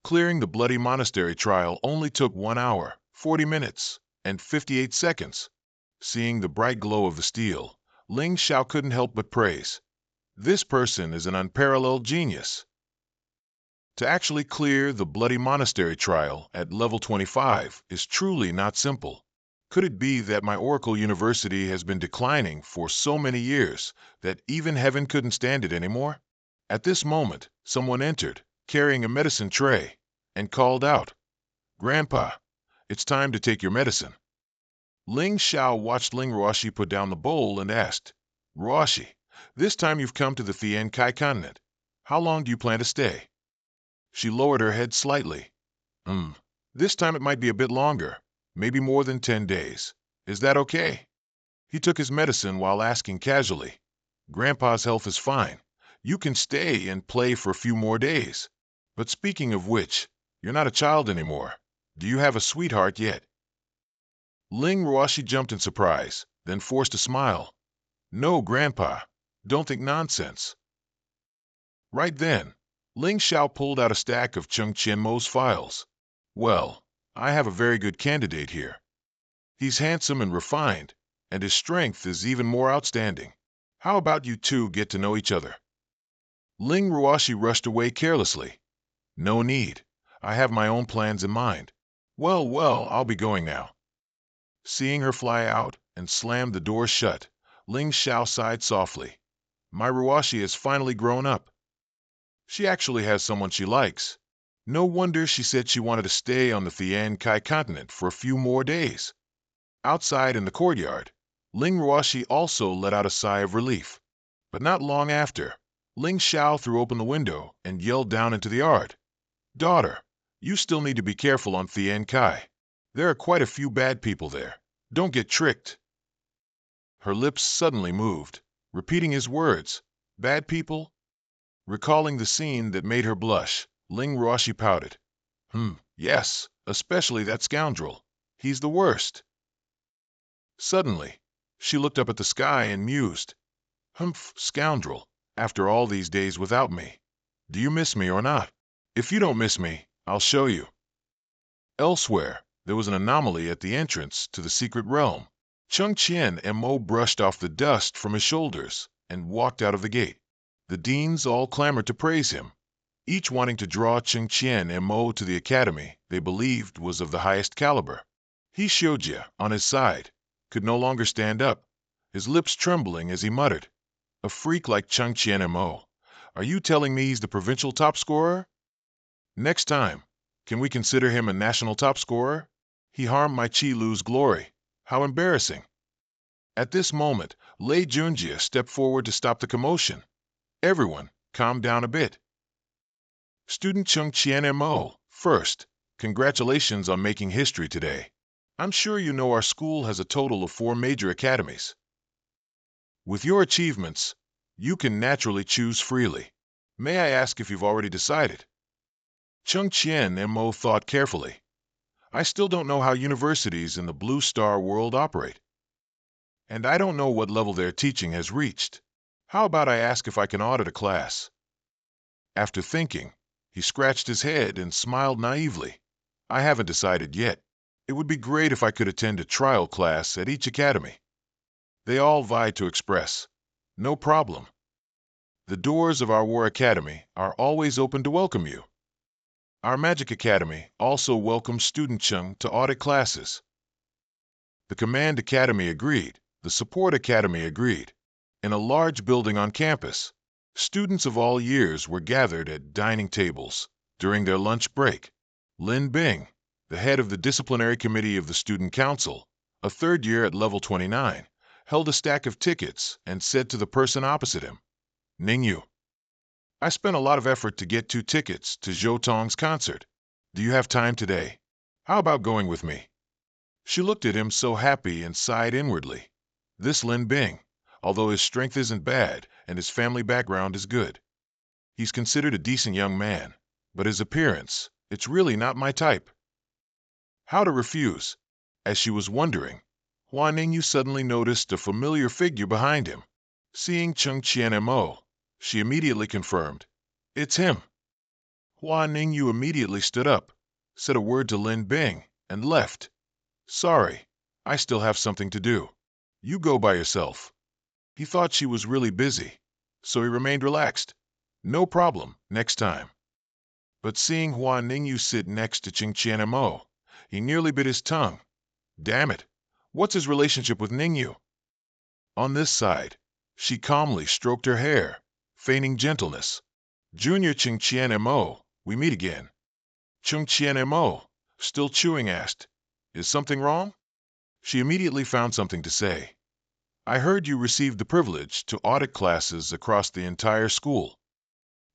Clearing the bloody monastery trial only took 1 hour, 40 minutes, and 58 seconds. Seeing the bright glow of the stele, Ling Xiao couldn't help but praise. This person is an unparalleled genius. To actually clear the bloody monastery trial at level 25 is truly not simple. Could it be that my Oracle University has been declining for so many years that even heaven couldn't stand it anymore? At this moment, someone entered, carrying a medicine tray, and called out, "Grandpa, it's time to take your medicine." Ling Xiao watched Ling Ruoshi put down the bowl and asked, "Ruoshi, this time you've come to the Thien Kai continent. How long do you plan to stay?" She lowered her head slightly. This time it might be a bit longer, maybe more than 10 days. Is that okay?" He took his medicine while asking casually, "Grandpa's health is fine. You can stay and play for a few more days. But speaking of which, you're not a child anymore. Do you have a sweetheart yet?" Ling Ruoshi jumped in surprise, then forced a smile. "No, Grandpa. Don't think nonsense." Right then, Ling Xiao pulled out a stack of Chung Chien Mo's files. "Well, I have a very good candidate here. He's handsome and refined, and his strength is even more outstanding. How about you two get to know each other? Ling Ruoshi rushed away carelessly. No need. I have my own plans in mind. Well, I'll be going now. Seeing her fly out and slam the door shut, Ling Xiao sighed softly. My Ruoshi has finally grown up. She actually has someone she likes. No wonder she said she wanted to stay on the Thian Kai continent for a few more days. Outside in the courtyard, Ling Ruoshi also let out a sigh of relief. But not long after, Ling Xiao threw open the window and yelled down into the yard. Daughter, you still need to be careful on Thian Kai. There are quite a few bad people there. Don't get tricked. Her lips suddenly moved, repeating his words. Bad people? Recalling the scene that made her blush, Ling Ruoshi pouted. Yes, especially that scoundrel. He's the worst. Suddenly, she looked up at the sky and mused. Scoundrel, after all these days without me. Do you miss me or not? If you don't miss me, I'll show you. Elsewhere, there was an anomaly at the entrance to the secret realm. Chung Chien and Mo brushed off the dust from his shoulders and walked out of the gate. The deans all clamored to praise him, each wanting to draw Chung Chien and Mo to the academy they believed was of the highest caliber. He Xiujia, on his side, could no longer stand up, his lips trembling as he muttered, A freak like Chung Chien and Mo. Are you telling me he's the provincial top scorer? Next time, can we consider him a national top scorer? He harmed my Chi Lu's glory. How embarrassing. At this moment, Lei Junjia stepped forward to stop the commotion. Everyone, calm down a bit. Student Chung Chien and Mo, first, congratulations on making history today. I'm sure you know our school has a total of 4 major academies. With your achievements, you can naturally choose freely. May I ask if you've already decided? Chung Chien and Mo thought carefully. I still don't know how universities in the Blue Star world operate. And I don't know what level their teaching has reached. How about I ask if I can audit a class? After thinking, he scratched his head and smiled naively. I haven't decided yet. It would be great if I could attend a trial class at each academy. They all vied to express, no problem. The doors of our War Academy are always open to welcome you. Our Magic Academy also welcomes Student Chung to audit classes. The Command Academy agreed. The Support Academy agreed. In a large building on campus, students of all years were gathered at dining tables during their lunch break. Lin Bing, the head of the Disciplinary Committee of the Student Council, a third year at level 29, held a stack of tickets and said to the person opposite him, Ningyu, I spent a lot of effort to get 2 tickets to Zhou Tong's concert. Do you have time today? How about going with me? She looked at him so happy and sighed inwardly. This Lin Bing, although his strength isn't bad and his family background is good. He's considered a decent young man, but his appearance, it's really not my type. How to refuse? As she was wondering, Hua Ningyu suddenly noticed a familiar figure behind him. Seeing Chung Chien and Mo, she immediately confirmed, It's him. Hua Ningyu immediately stood up, said a word to Lin Bing, and left. Sorry, I still have something to do. You go by yourself. He thought she was really busy, so he remained relaxed. No problem, next time. But seeing Hua Ningyu sit next to Chung Chien and Mo, he nearly bit his tongue. Damn it, what's his relationship with Ningyu? On this side, she calmly stroked her hair, feigning gentleness. Junior Chung Chien and Mo, we meet again. Chung Chien and Mo, still chewing, asked, Is something wrong? She immediately found something to say. I heard you received the privilege to audit classes across the entire school.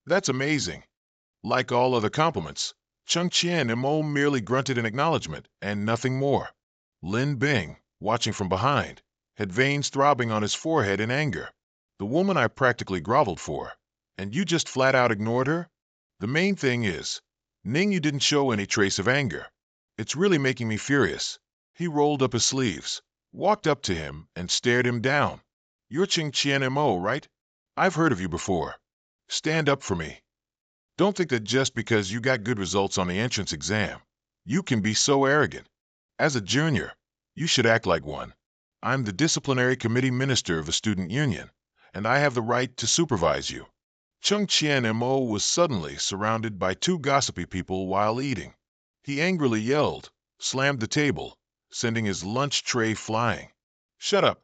That's amazing. Like all other compliments, Chung Chien and Mo merely grunted in acknowledgement and nothing more. Lin Bing, watching from behind, had veins throbbing on his forehead in anger. The woman I practically groveled for, and you just flat out ignored her? The main thing is, Ningyu didn't show any trace of anger. It's really making me furious. He rolled up his sleeves, walked up to him, and stared him down. You're Chung Chien and Mo, right? I've heard of you before. Stand up for me. Don't think that just because you got good results on the entrance exam, you can be so arrogant. As a junior, you should act like one. I'm the disciplinary committee minister of a student union, and I have the right to supervise you. Chung Chien Mo was suddenly surrounded by two gossipy people while eating. He angrily yelled, slammed the table, sending his lunch tray flying. "Shut up!"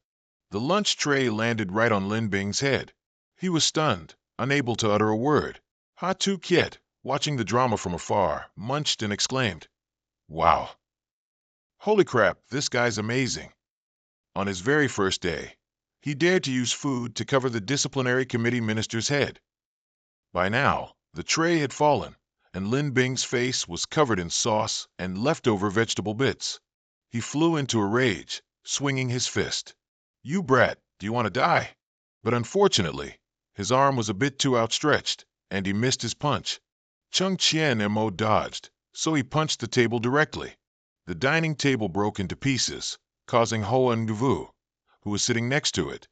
The lunch tray landed right on Lin Bing's head. He was stunned, unable to utter a word. Ha Tu Kiet, watching the drama from afar, munched and exclaimed, "Wow! Holy crap, this guy's amazing." On his very first day, he dared to use food to cover the disciplinary committee minister's head. By now, the tray had fallen, and Lin Bing's face was covered in sauce and leftover vegetable bits. He flew into a rage, swinging his fist. "You brat, do you want to die?" But unfortunately, his arm was a bit too outstretched, and he missed his punch. Chung Chien Mo dodged, so he punched the table directly. The dining table broke into pieces, causing Hoa Ngu, who was sitting next to it,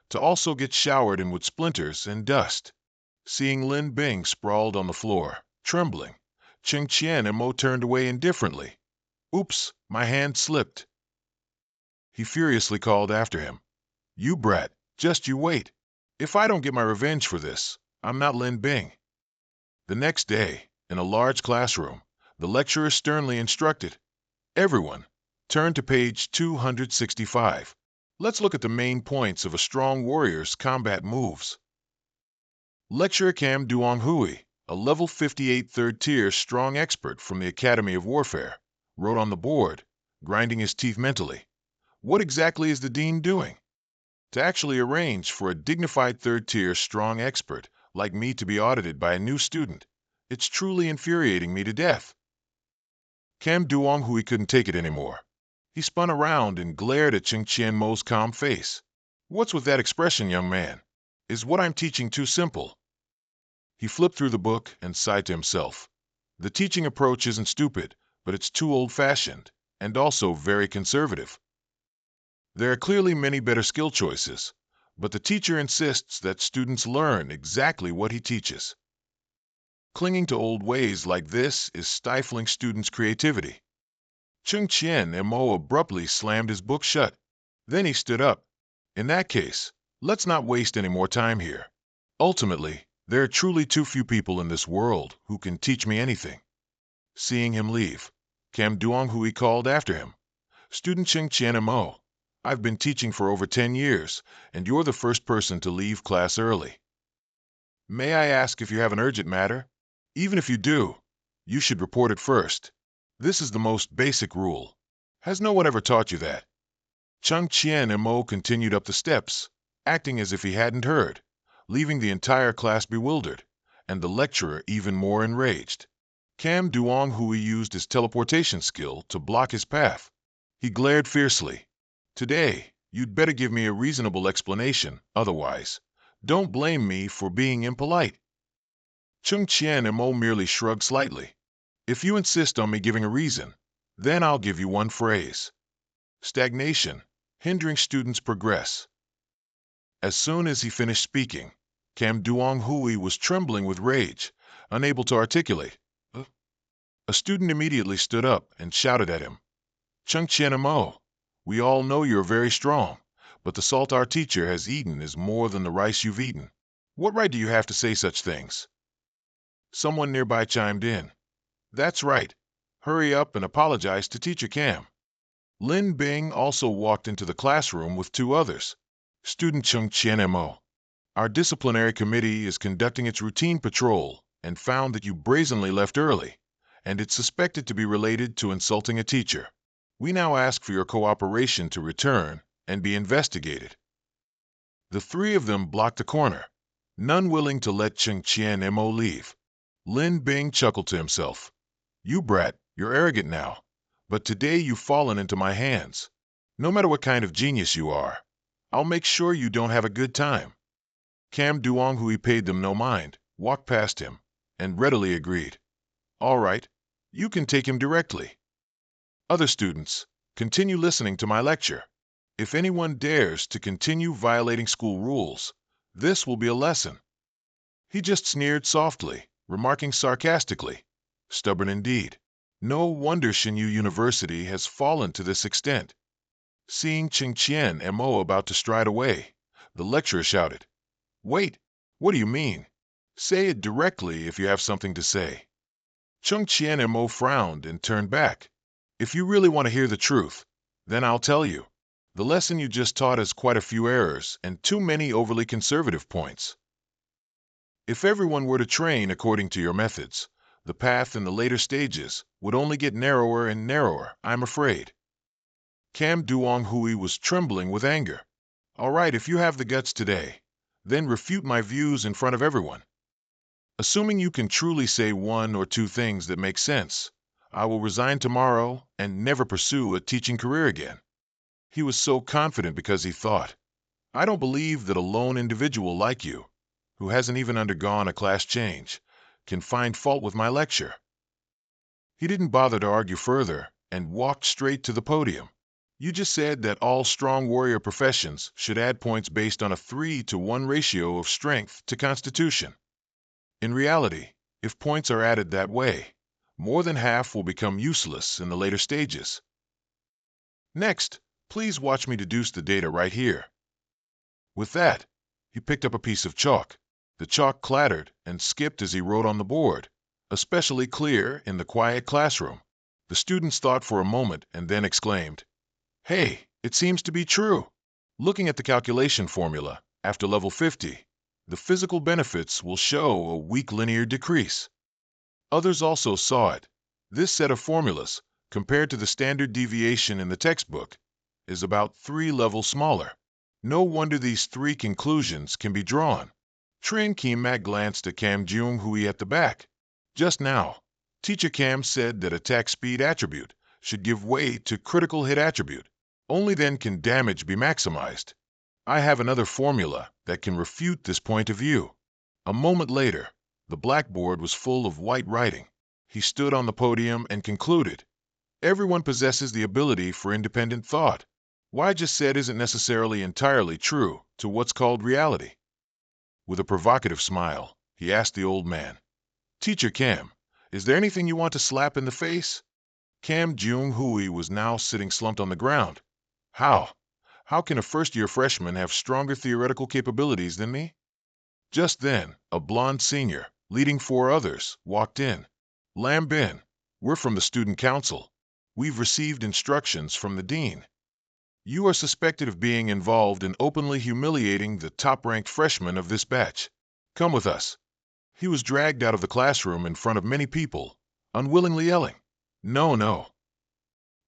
to also get showered in with splinters and dust. Seeing Lin Bing sprawled on the floor, trembling, Chung Chien Mo turned away indifferently. "Oops, my hand slipped." He furiously called after him, "You brat, just you wait. If I don't get my revenge for this, I'm not Lin Bing." The next day, in a large classroom, the lecturer sternly instructed, "Everyone, turn to page 265. Let's look at the main points of a strong warrior's combat moves." Lecturer Cam Duong Hui, a level 58 third-tier strong expert from the Academy of Warfare, wrote on the board, grinding his teeth mentally. What exactly is the dean doing? To actually arrange for a dignified third-tier strong expert like me to be audited by a new student, it's truly infuriating me to death. Cam Duong Hui couldn't take it anymore. He spun around and glared at Chung Chien Mo's calm face. "What's with that expression, young man? Is what I'm teaching too simple?" He flipped through the book and sighed to himself. The teaching approach isn't stupid, but it's too old-fashioned, and also very conservative. There are clearly many better skill choices, but the teacher insists that students learn exactly what he teaches. Clinging to old ways like this is stifling students' creativity. Chung Chien Mo abruptly slammed his book shut. Then he stood up. "In that case, let's not waste any more time here. Ultimately, there are truly too few people in this world who can teach me anything." Seeing him leave, Cam Duong Hui called after him, "Student Chung Chien Mo, I've been teaching for over 10 years, and you're the first person to leave class early. May I ask if you have an urgent matter? Even if you do, you should report it first. This is the most basic rule. Has no one ever taught you that?" Chung Chien Mo continued up the steps, acting as if he hadn't heard, leaving the entire class bewildered, and the lecturer even more enraged. Cam Duong Hui used his teleportation skill to block his path. He glared fiercely. "Today, you'd better give me a reasonable explanation, otherwise, don't blame me for being impolite." Chung Chien Mo merely shrugged slightly. "If you insist on me giving a reason, then I'll give you one phrase. Stagnation, hindering students' progress." As soon as he finished speaking, Cam Duong Hui was trembling with rage, unable to articulate. A student immediately stood up and shouted at him, "Chung Chien Mo, we all know you're very strong, but the salt our teacher has eaten is more than the rice you've eaten. What right do you have to say such things?" Someone nearby chimed in, "That's right. Hurry up and apologize to Teacher Cam." Lin Bing also walked into the classroom with two others. "Student Chung Chien Mo, our disciplinary committee is conducting its routine patrol and found that you brazenly left early, and it's suspected to be related to insulting a teacher. We now ask for your cooperation to return and be investigated." The three of them blocked the corner, none willing to let Chung Chien Mo leave. Lin Bing chuckled to himself. "You brat, you're arrogant now, but today you've fallen into my hands. No matter what kind of genius you are, I'll make sure you don't have a good time." Cam Duong Hui paid them no mind, walked past him, and readily agreed. "All right, you can take him directly. Other students, continue listening to my lecture. If anyone dares to continue violating school rules, this will be a lesson." He just sneered softly, remarking sarcastically, "Stubborn indeed. No wonder Shinyu University has fallen to this extent." Seeing Chung Chien Mo about to stride away, the lecturer shouted, Wait, what do you mean? Say it directly if you have something to say. Chung Chien and Mo frowned and turned back. If you really want to hear the truth, then I'll tell you. The lesson you just taught has quite a few errors and too many overly conservative points. If everyone were to train according to your methods, the path in the later stages would only get narrower and narrower, I'm afraid. Cam Duong Hui was trembling with anger. All right, if you have the guts today, then refute my views in front of everyone. Assuming you can truly say one or two things that make sense, I will resign tomorrow and never pursue a teaching career again. He was so confident because he thought, I don't believe that a lone individual like you, who hasn't even undergone a class change, can find fault with my lecture. He didn't bother to argue further and walked straight to the podium. You just said that all strong warrior professions should add points based on a 3-to-1 ratio of strength to constitution. In reality, if points are added that way, more than half will become useless in the later stages. Next, please watch me deduce the data right here. With that, he picked up a piece of chalk. The chalk clattered and skipped as he wrote on the board, especially clear in the quiet classroom. The students thought for a moment and then exclaimed, Hey, it seems to be true. Looking at the calculation formula, after level 50, the physical benefits will show a weak linear decrease. Others also saw it. This set of formulas, compared to the standard deviation in the textbook, is about 3 levels smaller. No wonder these 3 conclusions can be drawn. Trin Kim Mak glanced at Cam Jung Hui at the back. Just now, Teacher Cam said that attack speed attribute should give way to critical hit attribute. Only then can damage be maximized. I have another formula that can refute this point of view. A moment later, the blackboard was full of white writing. He stood on the podium and concluded, Everyone possesses the ability for independent thought. What I just said isn't necessarily entirely true to what's called reality. With a provocative smile, he asked the old man, Teacher Cam, is there anything you want to slap in the face? Cam Jung Hui was now sitting slumped on the ground. How? How can a first-year freshman have stronger theoretical capabilities than me? Just then, a blonde senior, leading 4 others, walked in. Lam Bin, we're from the student council. We've received instructions from the dean. You are suspected of being involved in openly humiliating the top-ranked freshman of this batch. Come with us. He was dragged out of the classroom in front of many people, unwillingly yelling, No, no.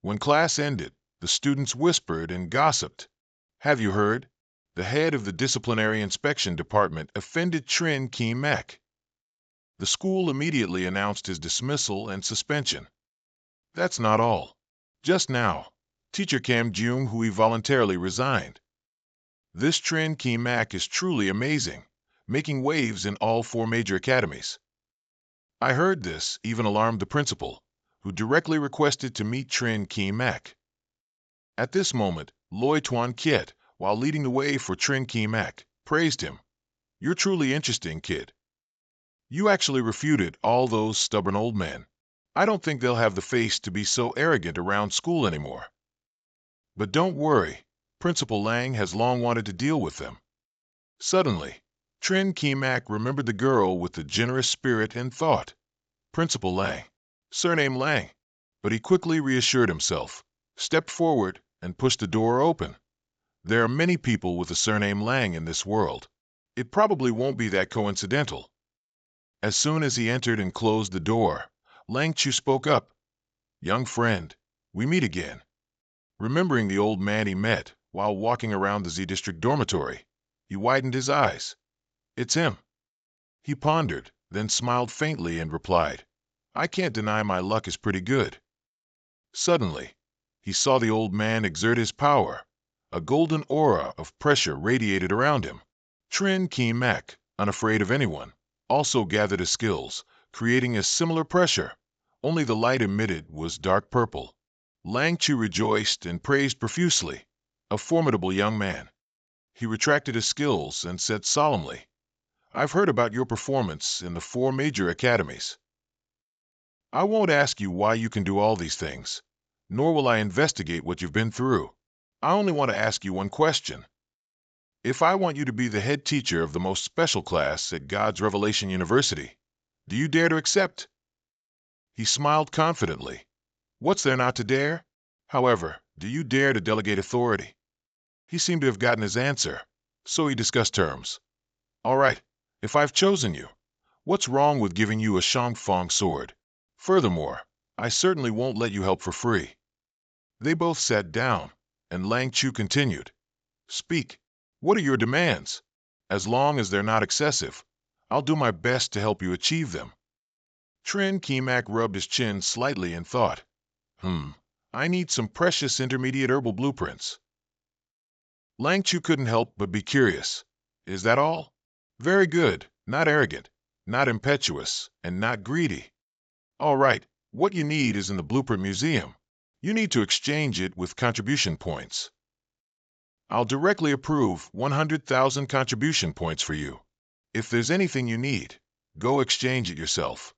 When class ended, the students whispered and gossiped. Have you heard? The head of the disciplinary inspection department offended Trin Kim Mak. The school immediately announced his dismissal and suspension. That's not all. Just now, Teacher Cam Jung Hui voluntarily resigned. This Trin Kim Mak is truly amazing, making waves in all 4 major academies. I heard this even alarmed the principal, who directly requested to meet Trin Kim Mak. At this moment, Loi Tuan Kiet, while leading the way for Trin Kim Mak, praised him. You're truly interesting, kid. You actually refuted all those stubborn old men. I don't think they'll have the face to be so arrogant around school anymore. But don't worry, Principal Lang has long wanted to deal with them. Suddenly, Trin Kim Mak remembered the girl with the generous spirit and thought, Principal Lang, surname Lang. But he quickly reassured himself, stepped forward, and pushed the door open. There are many people with the surname Lang in this world. It probably won't be that coincidental. As soon as he entered and closed the door, Lang Chu spoke up. Young friend, we meet again. Remembering the old man he met while walking around the Z District dormitory, he widened his eyes. It's him. He pondered, then smiled faintly and replied, I can't deny my luck is pretty good. Suddenly, he saw the old man exert his power. A golden aura of pressure radiated around him. Trin Kim Mak, unafraid of anyone, also gathered his skills, creating a similar pressure, only the light emitted was dark purple. Lang Chu rejoiced and praised profusely. A formidable young man. He retracted his skills and said solemnly, I've heard about your performance in the 4 major academies. I won't ask you why you can do all these things, nor will I investigate what you've been through. I only want to ask you one question. If I want you to be the head teacher of the most special class at God's Revelation University, do you dare to accept? He smiled confidently. What's there not to dare? However, do you dare to delegate authority? He seemed to have gotten his answer, so he discussed terms. All right, if I've chosen you, what's wrong with giving you a Shangfang sword? Furthermore, I certainly won't let you help for free. They both sat down, and Lang Chu continued. Speak. What are your demands? As long as they're not excessive, I'll do my best to help you achieve them. Trin Kemak rubbed his chin slightly and thought, I need some precious intermediate herbal blueprints. Lang Chu couldn't help but be curious. Is that all? Very good, not arrogant, not impetuous, and not greedy. All right, what you need is in the Blueprint Museum. You need to exchange it with contribution points. I'll directly approve 100,000 contribution points for you. If there's anything you need, go exchange it yourself.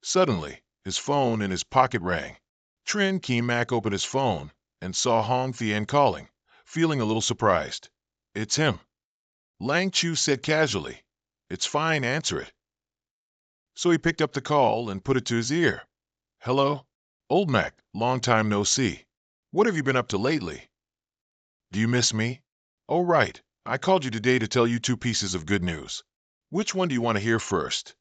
Suddenly, his phone in his pocket rang. Trin Kemak opened his phone and saw Hong Thien calling, feeling a little surprised. It's him. Lang Chu said casually, It's fine, answer it. So he picked up the call and put it to his ear. Hello? Old Mac, long time no see. What have you been up to lately? Do you miss me? Oh, right. I called you today to tell you two pieces of good news. Which one do you want to hear first?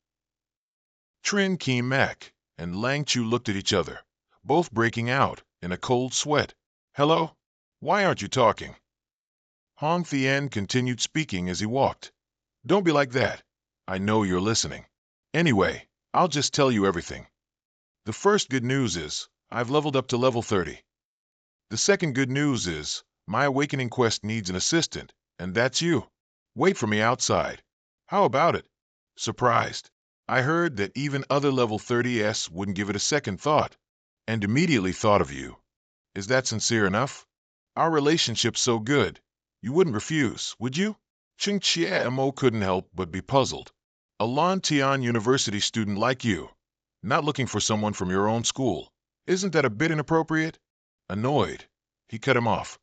Trin Kemak and Lang Chu looked at each other, both breaking out in a cold sweat. Hello? Why aren't you talking? Hong Thien continued speaking as he walked. Don't be like that. I know you're listening. Anyway, I'll just tell you everything. The first good news is, I've leveled up to level 30. The second good news is, my awakening quest needs an assistant, and that's you. Wait for me outside. How about it? Surprised. I heard that even other level 30s wouldn't give it a second thought, and immediately thought of you. Is that sincere enough? Our relationship's so good, you wouldn't refuse, would you? Ching Chia Mo couldn't help but be puzzled. A Lan Tian University student like you, not looking for someone from your own school. Isn't that a bit inappropriate? Annoyed, he cut him off.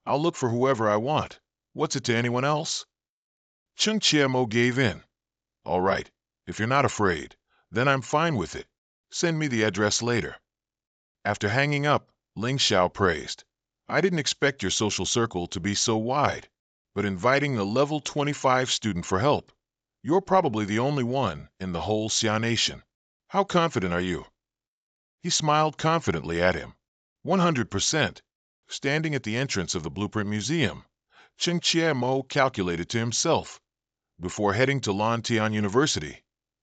I'll look for whoever I want. What's it to anyone else? Chung Chiemo gave in. All right, if you're not afraid, then I'm fine with it. Send me the address later. After hanging up, Ling Xiao praised. I didn't expect your social circle to be so wide, but inviting a level 25 student for help. You're probably the only one in the whole Xia Nation. How confident are you? He smiled confidently at him. 100%. Standing at the entrance of the Blueprint Museum, Cheng Chia Mo calculated to himself. Before heading to Lan Tian University,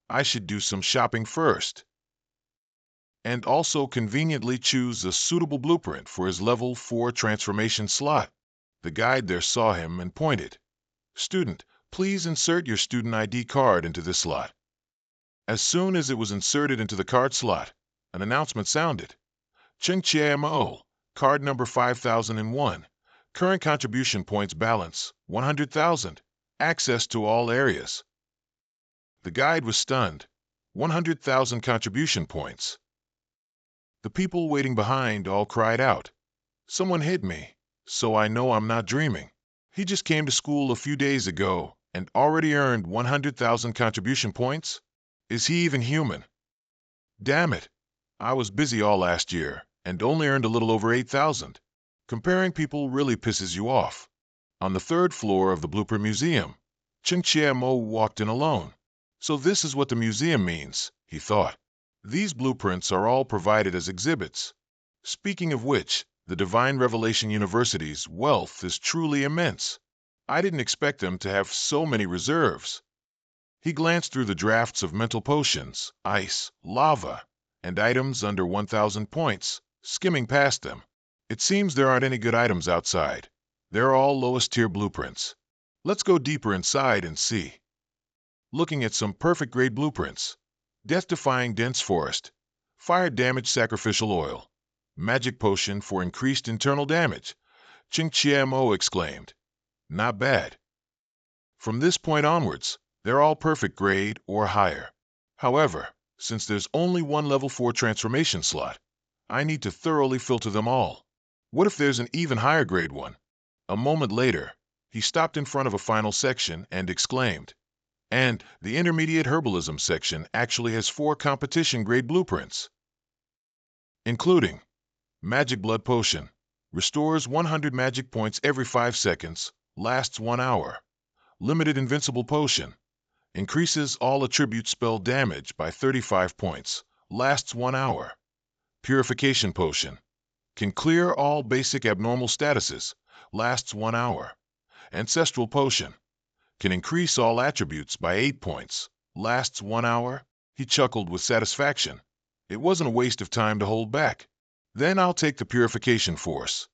I should do some shopping first. And also conveniently choose a suitable blueprint for his level 4 transformation slot. The guide there saw him and pointed. Student, please insert your student ID card into this slot. As soon as it was inserted into the card slot, an announcement sounded. Cheng Chia Mo, card number 5001. Current contribution points balance, 100,000. Access to all areas. The guide was stunned. 100,000 contribution points. The people waiting behind all cried out. Someone hit me, so I know I'm not dreaming. He just came to school a few days ago and already earned 100,000 contribution points? Is he even human? Damn it. I was busy all last year and only earned a little over 8,000. Comparing people really pisses you off. On the third floor of the Blueprint Museum, Cheng Chia Mo walked in alone. So this is what the museum means, he thought. These blueprints are all provided as exhibits. Speaking of which, the Divine Revelation University's wealth is truly immense. I didn't expect them to have so many reserves. He glanced through the drafts of mental potions, ice, lava, and items under 1,000 points, skimming past them. It seems there aren't any good items outside. They're all lowest-tier blueprints. Let's go deeper inside and see. Looking at some perfect-grade blueprints. Death-defying dense forest. Fire damage sacrificial oil. Magic potion for increased internal damage. Ching Chia Mo exclaimed. Not bad. From this point onwards, they're all perfect grade or higher. However, since there's only one level 4 transformation slot, I need to thoroughly filter them all. What if there's an even higher grade one? A moment later, He stopped in front of a final section and exclaimed, "And the intermediate herbalism section actually has 4 competition-grade blueprints, including Magic Blood Potion. Restores 100 magic points every 5 seconds, lasts 1 hour. Limited Invincible Potion. Increases all attribute spell damage by 35 points, lasts 1 hour. Purification Potion. Can clear all basic abnormal statuses, lasts 1 hour. Ancestral Potion. Can increase all attributes by 8 points, lasts 1 hour." He chuckled with satisfaction. It wasn't a waste of time to hold back. "Then I'll take the Purification Force.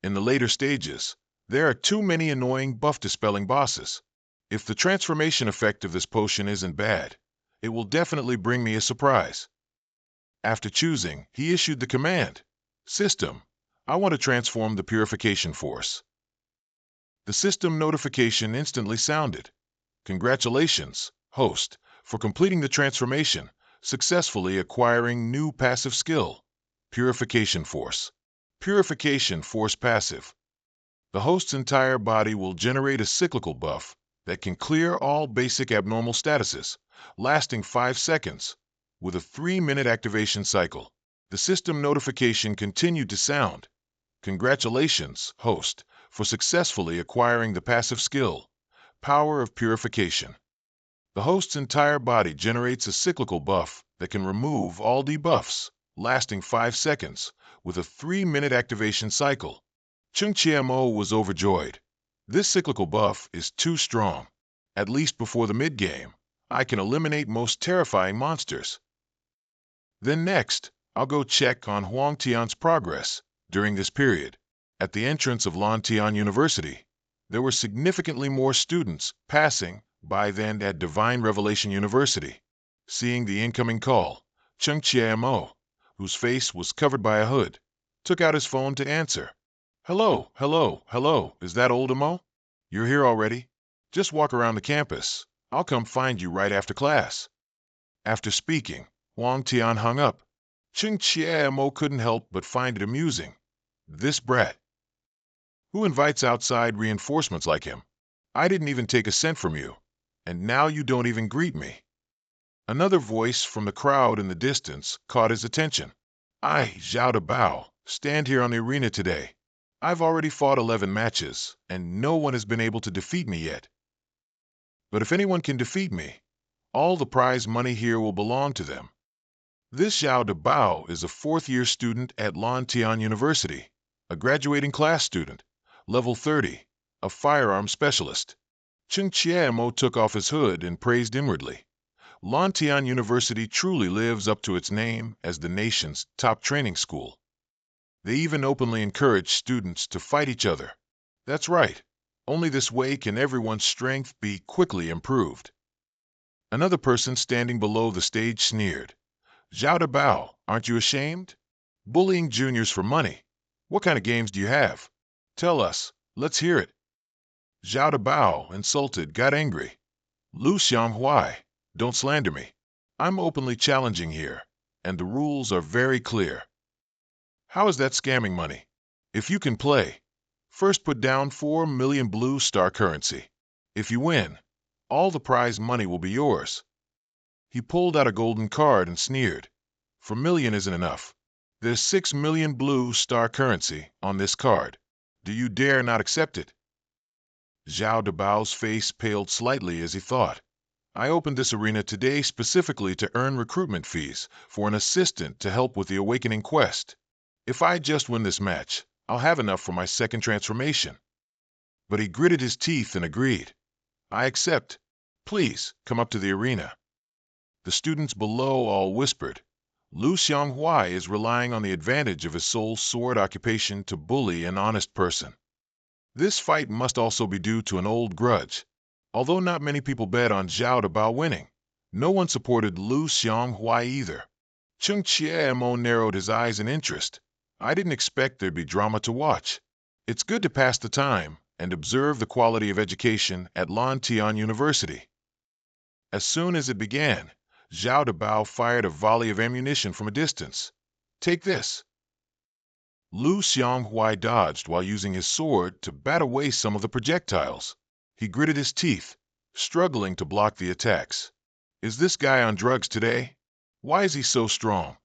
In the later stages, there are too many annoying buff-dispelling bosses. If the transformation effect of this potion isn't bad, it will definitely bring me a surprise." After choosing, he issued the command, "System, I want to transform the Purification Force." The system notification instantly sounded. "Congratulations, host, for completing the transformation, successfully acquiring new passive skill, Purification Force. Purification Force passive. The host's entire body will generate a cyclical buff that can clear all basic abnormal statuses, lasting 5 seconds, with a 3-minute activation cycle." The system notification continued to sound. "Congratulations, host, for successfully acquiring the passive skill, Power of Purification. The host's entire body generates a cyclical buff that can remove all debuffs, lasting 5 seconds, with a 3-minute activation cycle." Chung Chiamo was overjoyed. "This cyclical buff is too strong. At least before the mid-game, I can eliminate most terrifying monsters. Then next, I'll go check on Huang Tian's progress." During this period, at the entrance of Lantian University, there were significantly more students passing by than at Divine Revelation University. Seeing the incoming call, Chung Chiamo, whose face was covered by a hood, took out his phone to answer. "Hello, hello, hello, is that old Amo? You're here already? Just walk around the campus. I'll come find you right after class." After speaking, Huang Tian hung up. Chung Chiamo couldn't help but find it amusing. This brat. Who invites outside reinforcements like him? I didn't even take a cent from you, and now you don't even greet me. Another voice from the crowd in the distance caught his attention. "I, Zhao Dabao, stand here on the arena today. I've already fought 11 matches, and no one has been able to defeat me yet. But if anyone can defeat me, all the prize money here will belong to them." This Zhao Dabao is a 4th-year student at Lantian University, a graduating class student, level 30, a firearms specialist. Chung Chiamo took off his hood and praised inwardly. Lantian University truly lives up to its name as the nation's top training school. They even openly encourage students to fight each other. That's right. Only this way can everyone's strength be quickly improved. Another person standing below the stage sneered. "Zhao Dabao, aren't you ashamed? Bullying juniors for money. What kind of games do you have? Tell us. Let's hear it." Zhao Dabao, insulted, got angry. "Lu Xianghuai, don't slander me. I'm openly challenging here, and the rules are very clear. How is that scamming money? If you can play, first put down 4 million blue star currency. If you win, all the prize money will be yours." He pulled out a golden card and sneered. "4 million isn't enough. There's 6 million blue star currency on this card. Do you dare not accept it?" Zhao Dabao's face paled slightly as he thought. "I opened this arena today specifically to earn recruitment fees for an assistant to help with the awakening quest. If I just win this match, I'll have enough for my second transformation." But he gritted his teeth and agreed. "I accept. Please, come up to the arena." The students below all whispered. Lu Xianghuai is relying on the advantage of his soul sword occupation to bully an honest person. This fight must also be due to an old grudge. Although not many people bet on Zhao Dabao winning, no one supported Lu Xianghuai either. Chung Chiamo narrowed his eyes in interest. "I didn't expect there'd be drama to watch. It's good to pass the time and observe the quality of education at Lantian University." As soon as it began, Zhao Dabao fired a volley of ammunition from a distance. "Take this." Lu Xionghui dodged while using his sword to bat away some of the projectiles. He gritted his teeth, struggling to block the attacks. Is this guy on drugs today? Why is he so strong?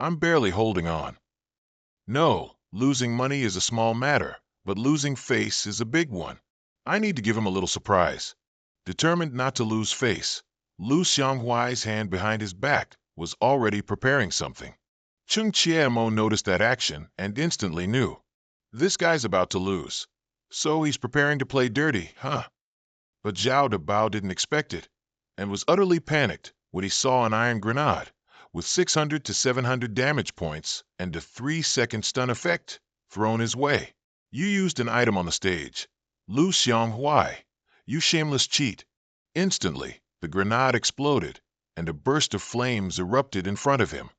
I'm barely holding on. No, losing money is a small matter, but losing face is a big one. I need to give him a little surprise. Determined not to lose face, Lu Xionghui's hand behind his back was already preparing something. Chung Chiemo noticed that action and instantly knew. This guy's about to lose. So he's preparing to play dirty, huh? But Zhao Dabao didn't expect it, and was utterly panicked when he saw an iron grenade, with 600 to 700 damage points and a 3-second stun effect, thrown his way. You used an item on the stage. Lu Xionghui, you shameless cheat. Instantly, the grenade exploded, and a burst of flames erupted in front of him.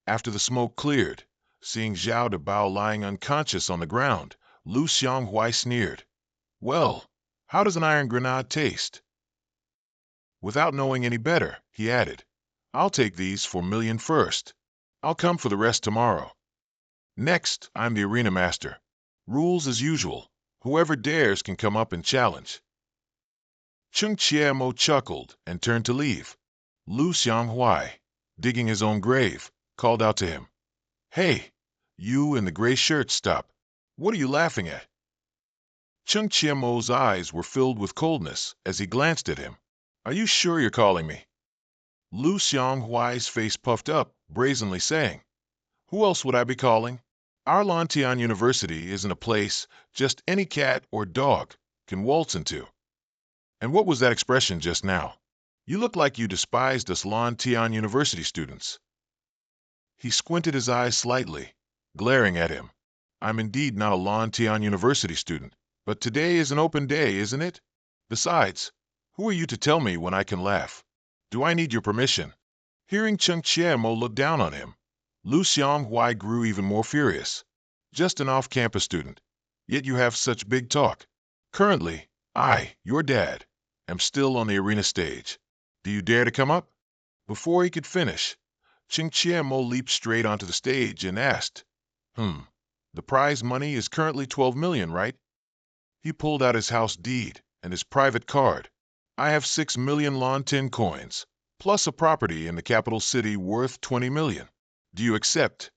After the smoke cleared, seeing Zhao Dabao lying unconscious on the ground, Lu Xionghui sneered. Well, how does an iron grenade taste? Without knowing any better, he added, I'll take these for million first. I'll come for the rest tomorrow. Next, I'm the arena master. Rules as usual. Whoever dares can come up and challenge. Chung Chiemo chuckled and turned to leave. Lu Xionghui, digging his own grave, called out to him. Hey, you in the gray shirt, stop. What are you laughing at? Chung Chiemo's eyes were filled with coldness as he glanced at him. Are you sure you're calling me? Lu Xionghui's face puffed up, brazenly saying, Who else would I be calling? Our Lantian University isn't a place just any cat or dog can waltz into. And what was that expression just now? You look like you despised us Lantian University students. He squinted his eyes slightly, glaring at him. I'm indeed not a Lantian University student, but today is an open day, isn't it? Besides, who are you to tell me when I can laugh? Do I need your permission? Hearing Chung Chiemo look down on him, Lu Xionghui grew even more furious. Just an off-campus student, yet you have such big talk. Currently, I, your dad, am still on the arena stage. Do you dare to come up? Before he could finish, Chung Chiemo leaped straight onto the stage and asked, The prize money is currently 12 million, right? He pulled out his house deed and his private card. I have 6 million Lantin coins, plus a property in the capital city worth 20 million. Do you accept?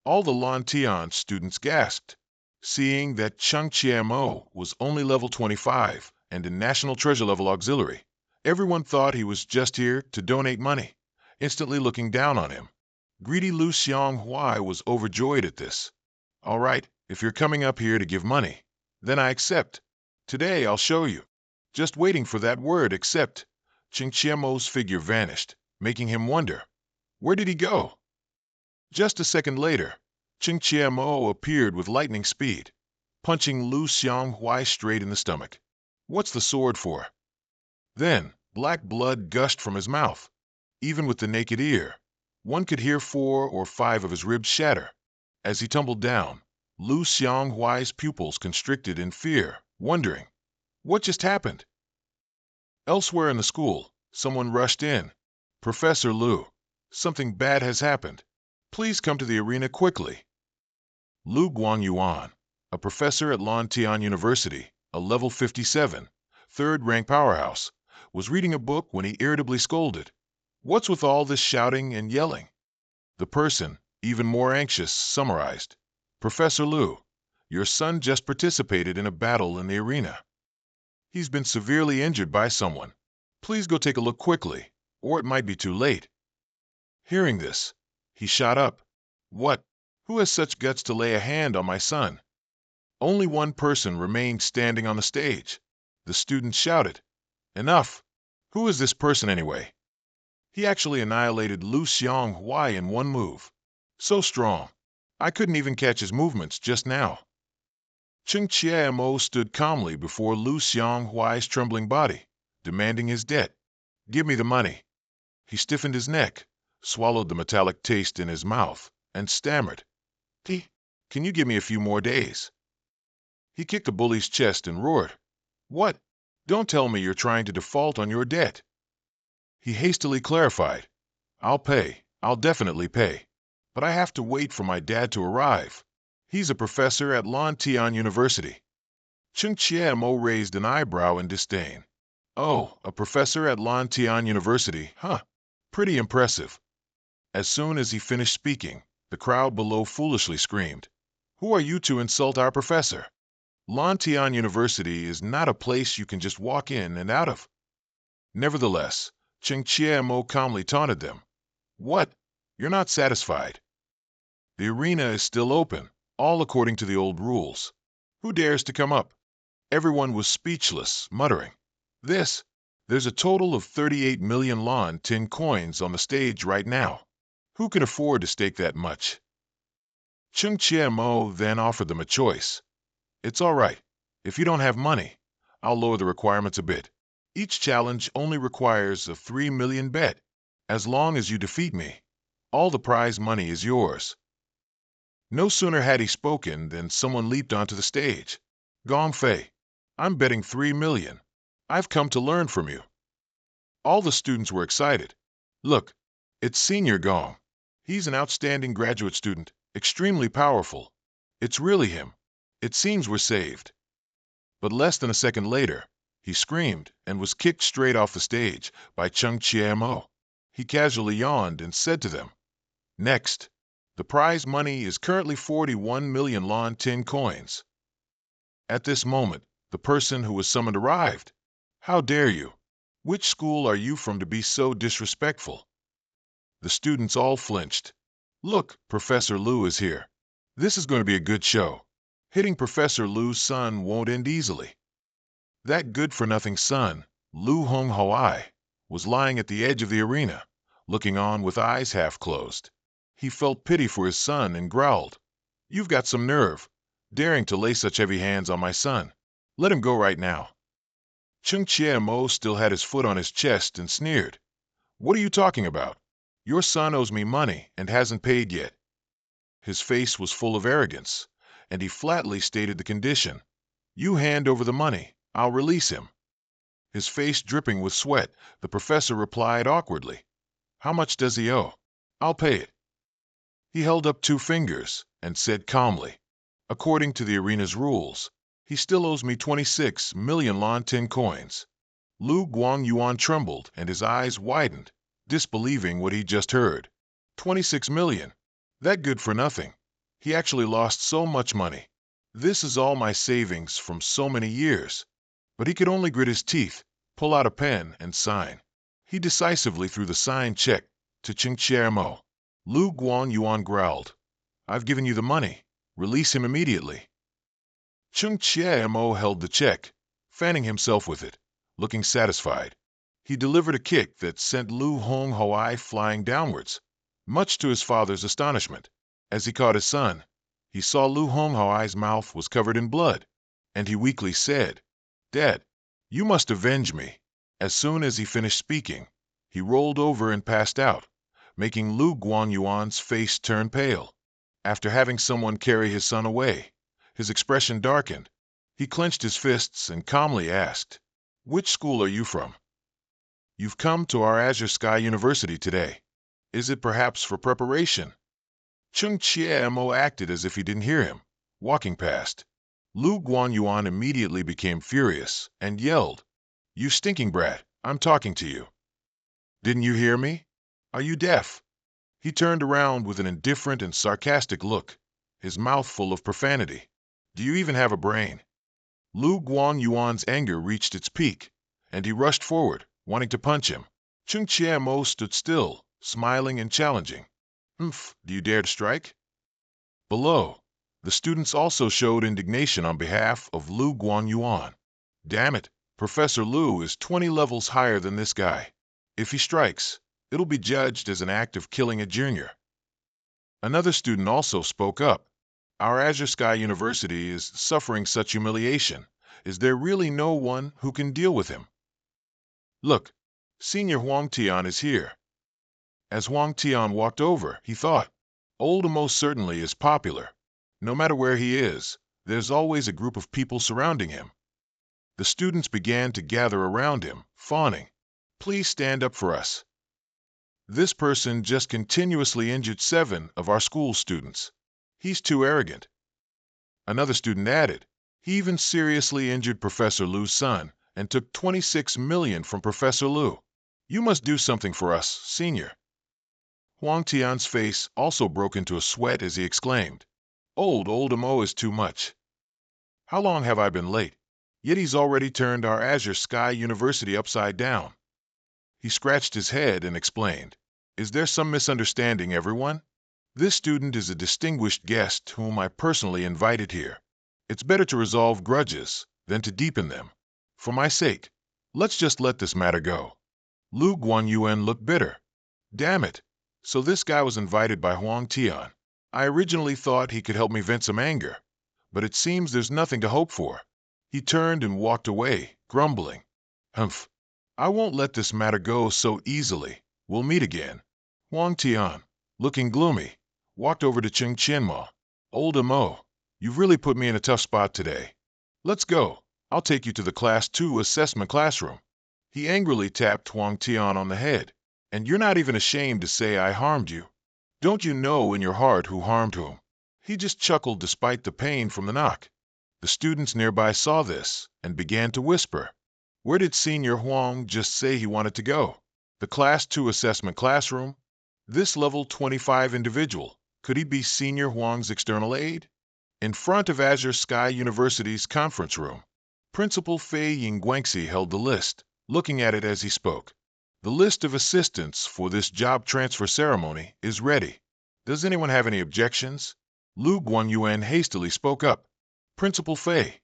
All the Lantian students gasped, seeing that Chung Chiemo was only level 25 and in National Treasure level auxiliary. Everyone thought he was just here to donate money, instantly looking down on him. Greedy Lu Xionghui was overjoyed at this. All right, if you're coming up here to give money, then I accept. Today I'll show you. Just waiting for that word, accept. Chung Chiemo's figure vanished, making him wonder. Where did he go? Just a second later, Chung Chiemo appeared with lightning speed, punching Lu Xionghui straight in the stomach. What's the sword for? Then, black blood gushed from his mouth. Even with the naked ear, one could hear 4 or 5 of his ribs shatter. As he tumbled down, Lu Xionghui's pupils constricted in fear, wondering, what just happened? Elsewhere in the school, someone rushed in. Professor Lu, something bad has happened. Please come to the arena quickly. Lu Guangyuan, a professor at Lantian University, a level 57, third-rank powerhouse, was reading a book when he irritably scolded. What's with all this shouting and yelling? The person, even more anxious, summarized. Professor Lu, your son just participated in a battle in the arena. He's been severely injured by someone. Please go take a look quickly, or it might be too late. Hearing this, he shot up. What? Who has such guts to lay a hand on my son? Only one person remained standing on the stage. The students shouted, Enough! Who is this person anyway? He actually annihilated Lu Xionghui in one move. So strong, I couldn't even catch his movements just now. Chung Chiemo stood calmly before Lu Xionghui's trembling body, demanding his debt. Give me the money. He stiffened his neck, swallowed the metallic taste in his mouth, and stammered. Can you give me a few more days? He kicked the bully's chest and roared. What? Don't tell me you're trying to default on your debt. He hastily clarified. I'll pay. I'll definitely pay. But I have to wait for my dad to arrive. He's a professor at Tian University. Chung Chie-mo raised an eyebrow in disdain. Oh, a professor at Tian University, huh? Pretty impressive. As soon as he finished speaking, the crowd below foolishly screamed, "Who are you to insult our professor? Tian University is not a place you can just walk in and out of." Nevertheless, Chung Chie-mo calmly taunted them. "What? You're not satisfied? The arena is still open, all according to the old rules. Who dares to come up?" Everyone was speechless, muttering, There's a total of 38 million tin coins on the stage right now. Who can afford to stake that much?" Chung Chie-mo then offered them a choice. "It's all right. If you don't have money, I'll lower the requirements a bit. Each challenge only requires a 3 million bet. As long as you defeat me, all the prize money is yours." No sooner had he spoken than someone leaped onto the stage. "Gong Fei, I'm betting 3 million. I've come to learn from you." All the students were excited. "Look, it's Senior Gong. He's an outstanding graduate student, extremely powerful. It's really him. It seems we're saved." But less than a second later, he screamed and was kicked straight off the stage by Chung Chie-mo. He casually yawned and said to them, "Next, the prize money is currently 41 million tin coins." At this moment, the person who was summoned arrived. "How dare you? Which school are you from to be so disrespectful?" The students all flinched. "Look, Professor Lu is here. This is going to be a good show. Hitting Professor Lu's son won't end easily." That good-for-nothing son, Lu Hong-Hoi, was lying at the edge of the arena, looking on with eyes half closed. He felt pity for his son and growled, "You've got some nerve, daring to lay such heavy hands on my son. Let him go right now." Chung Chie-mo still had his foot on his chest and sneered, "What are you talking about? Your son owes me money and hasn't paid yet." His face was full of arrogance, and he flatly stated the condition. "You hand over the money, I'll release him." His face dripping with sweat, the professor replied awkwardly, "How much does he owe? I'll pay it." He held up 2 fingers and said calmly, "According to the arena's rules, he still owes me 26 million tin coins." Lu Guangyuan trembled and his eyes widened, disbelieving what he just heard. 26 million? That good for nothing. He actually lost so much money. "This is all my savings from so many years." But he could only grit his teeth, pull out a pen, and sign. He decisively threw the signed check to Chung Chie-mo. Lu Guangyuan growled, "I've given you the money. Release him immediately." Chung Chie-mo held the check, fanning himself with it, looking satisfied. He delivered a kick that sent Lu Hong-Hoi flying downwards, much to his father's astonishment. As he caught his son, he saw Lu Hong-Hoi's mouth was covered in blood, and he weakly said, "Dad, you must avenge me." As soon as he finished speaking, he rolled over and passed out, making Lu Guangyuan's face turn pale. After having someone carry his son away, his expression darkened. He clenched his fists and calmly asked, "Which school are you from?" "You've come to our Azure Sky University today. Is it perhaps for preparation?" Chung Chie-mo acted as if he didn't hear him, walking past. Lu Guangyuan immediately became furious and yelled, "You stinking brat, I'm talking to you. Didn't you hear me? Are you deaf?" He turned around with an indifferent and sarcastic look, his mouth full of profanity. "Do you even have a brain?" Lu Guangyuan's anger reached its peak, and he rushed forward, wanting to punch him. Chung Chie-mo stood still, smiling and challenging. "Humph, do you dare to strike?" Below, the students also showed indignation on behalf of Lu Guangyuan. "Damn it, Professor Lu is 20 levels higher than this guy. If he strikes, it'll be judged as an act of killing a junior." Another student also spoke up. "Our Azure Sky University is suffering such humiliation. Is there really no one who can deal with him? Look, Senior Huang Tian is here." As Huang Tian walked over, he thought, "Old most certainly is popular. No matter where he is, there's always a group of people surrounding him." The students began to gather around him, fawning, "Please stand up for us. This person just continuously injured 7 of our school students. He's too arrogant." Another student added. He even seriously injured Professor Lu's son and took 26 million from Professor Lu. You must do something for us, senior. Huang Tian's face also broke into a sweat as he exclaimed, Old Mo is too much. How long have I been late? Yet he's already turned our Azure Sky University upside down. He scratched his head and explained, Is there some misunderstanding, everyone? This student is a distinguished guest whom I personally invited here. It's better to resolve grudges than to deepen them. For my sake, let's just let this matter go. Lu Guanyuan looked bitter. Damn it. So this guy was invited by Huang Tian. I originally thought he could help me vent some anger, but it seems there's nothing to hope for. He turned and walked away, grumbling. Humph. I won't let this matter go so easily. We'll meet again. Huang Tian, looking gloomy, walked over to Cheng Qianma. Old Mo, you've really put me in a tough spot today. Let's go. I'll take you to the Class 2 assessment classroom. He angrily tapped Huang Tian on the head. And you're not even ashamed to say I harmed you. Don't you know in your heart who harmed whom? He just chuckled despite the pain from the knock. The students nearby saw this and began to whisper. Where did Senior Huang just say he wanted to go? The Class 2 assessment classroom? This level 25 individual, could he be Senior Huang's external aide? In front of Azure Sky University's conference room, Principal Fei Yingguangxi held the list, looking at it as he spoke. The list of assistants for this job transfer ceremony is ready. Does anyone have any objections? Lu Guanyuan hastily spoke up. Principal Fei,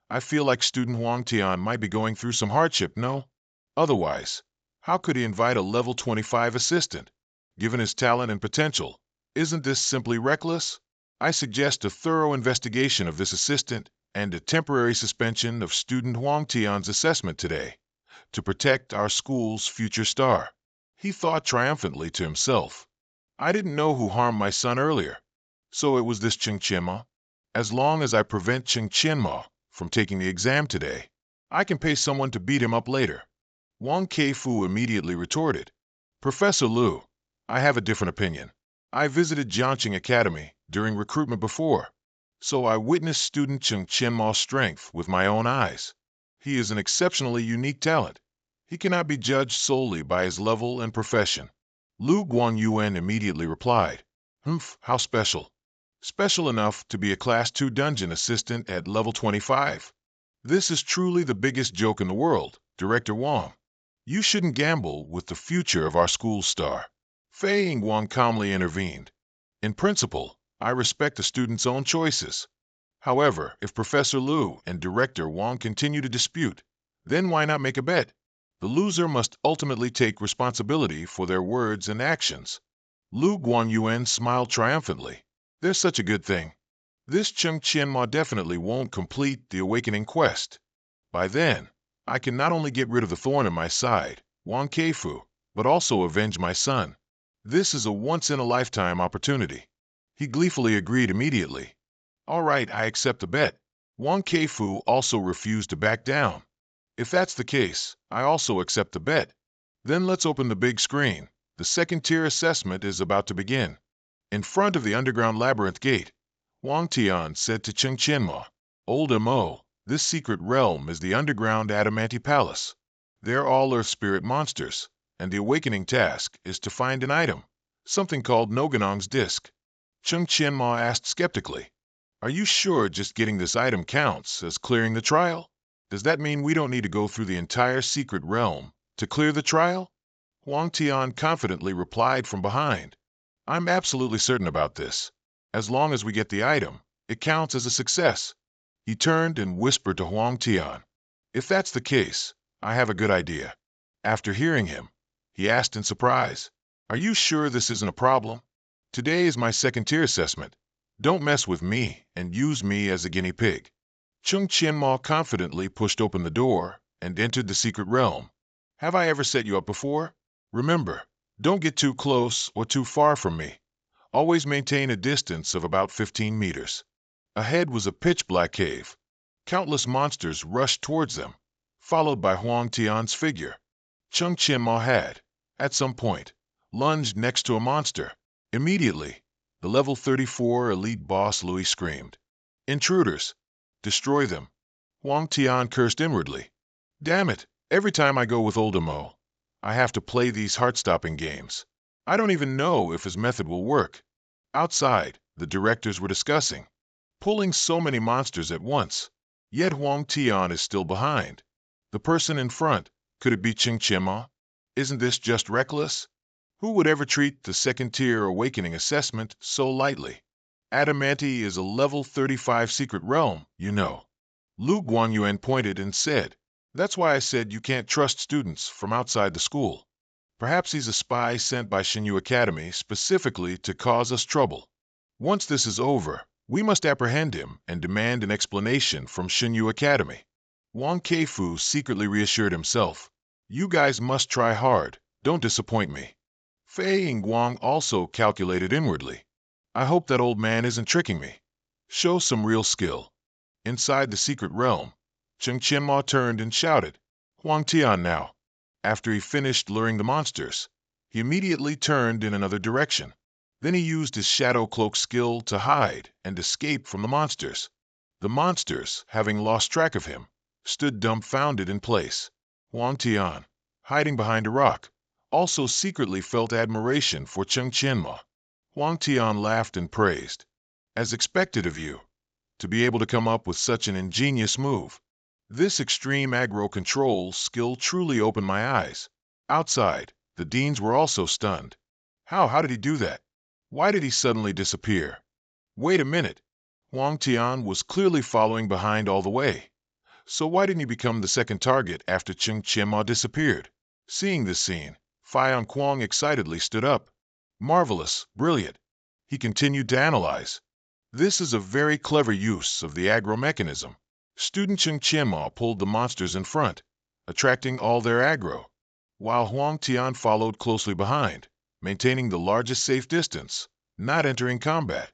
I feel like student Huang Tian might be going through some hardship, no? Otherwise, how could he invite a level 25 assistant? Given his talent and potential, isn't this simply reckless? I suggest a thorough investigation of this assistant and a temporary suspension of student Huang Tian's assessment today, to protect our school's future star. He thought triumphantly to himself. I didn't know who harmed my son earlier. So it was this Cheng Qianma? As long as I prevent Cheng Qianma from taking the exam today, I can pay someone to beat him up later. Wang Keifu immediately retorted. Professor Lu, I have a different opinion. I visited Jiangqing Academy during recruitment before, so I witnessed student Cheng Qianma's strength with my own eyes. He is an exceptionally unique talent. He cannot be judged solely by his level and profession. Lu Guanyuan immediately replied, Humph, how special. Special enough to be a Class 2 dungeon assistant at level 25. This is truly the biggest joke in the world, Director Wang. You shouldn't gamble with the future of our school star. Fei Yingguang calmly intervened. In principle, I respect the student's own choices. However, if Professor Lu and Director Wang continue to dispute, then why not make a bet? The loser must ultimately take responsibility for their words and actions. Lu Guanyuan smiled triumphantly. There's such a good thing. This Cheng Qianma definitely won't complete the awakening quest. By then, I can not only get rid of the thorn in my side, Wang Keifu, but also avenge my son. This is a once-in-a-lifetime opportunity. He gleefully agreed immediately. All right, I accept the bet. Wang Keifu also refused to back down. If that's the case, I also accept the bet. Then let's open the big screen. The second-tier assessment is about to begin. In front of the underground labyrinth gate, Huang Tian said to Cheng Qianma, Old Mo, this secret realm is the underground Adamanti Palace. They're all Earth spirit monsters, and the awakening task is to find an item, something called Noganong's disc. Cheng Qianma asked skeptically, Are you sure just getting this item counts as clearing the trial? Does that mean we don't need to go through the entire secret realm to clear the trial? Huang Tian confidently replied from behind. I'm absolutely certain about this. As long as we get the item, it counts as a success. He turned and whispered to Huang Tian. If that's the case, I have a good idea. After hearing him, he asked in surprise, Are you sure this isn't a problem? Today is my second-tier assessment. Don't mess with me and use me as a guinea pig. Cheng Qianma confidently pushed open the door and entered the secret realm. Have I ever set you up before? Remember, don't get too close or too far from me. Always maintain a distance of about 15 meters. Ahead was a pitch-black cave. Countless monsters rushed towards them, followed by Huang Tian's figure. Cheng Qianma had, at some point, lunged next to a monster. Immediately, the level 34 elite boss Louis screamed. Intruders. Destroy them. Huang Tian cursed inwardly. Damn it, every time I go with Oldemo, I have to play these heart-stopping games. I don't even know if his method will work. Outside, the directors were discussing pulling so many monsters at once. Yet Huang Tian is still behind. The person in front, could it be Qing Qianma? Isn't this just reckless? Who would ever treat the second-tier awakening assessment so lightly? Adamante is a level 35 secret realm, you know. Lu Guanyuan pointed and said, "That's why I said you can't trust students from outside the school. Perhaps he's a spy sent by Xinyu Academy specifically to cause us trouble. Once this is over, we must apprehend him and demand an explanation from Xinyu Academy." Wang Keifu secretly reassured himself. "You guys must try hard, don't disappoint me." Fei Yingguang also calculated inwardly. "I hope that old man isn't tricking me. Show some real skill." Inside the secret realm, Cheng Qianma turned and shouted, "Huang Tian now." After he finished luring the monsters, he immediately turned in another direction. Then he used his shadow cloak skill to hide and escape from the monsters. The monsters, having lost track of him, stood dumbfounded in place. Huang Tian, hiding behind a rock, also secretly felt admiration for Cheng Qianma. Huang Tian laughed and praised. "As expected of you, to be able to come up with such an ingenious move. This extreme aggro control skill truly opened my eyes." Outside, the deans were also stunned. How did he do that? Why did he suddenly disappear? Wait a minute. Huang Tian was clearly following behind all the way. So why didn't he become the second target after Cheng Qianma disappeared? Seeing this scene, Faion Kuang excitedly stood up. "Marvelous, brilliant." He continued to analyze. "This is a very clever use of the aggro mechanism." Student Cheng Qianma pulled the monsters in front, attracting all their aggro, while Huang Tian followed closely behind, maintaining the largest safe distance, not entering combat.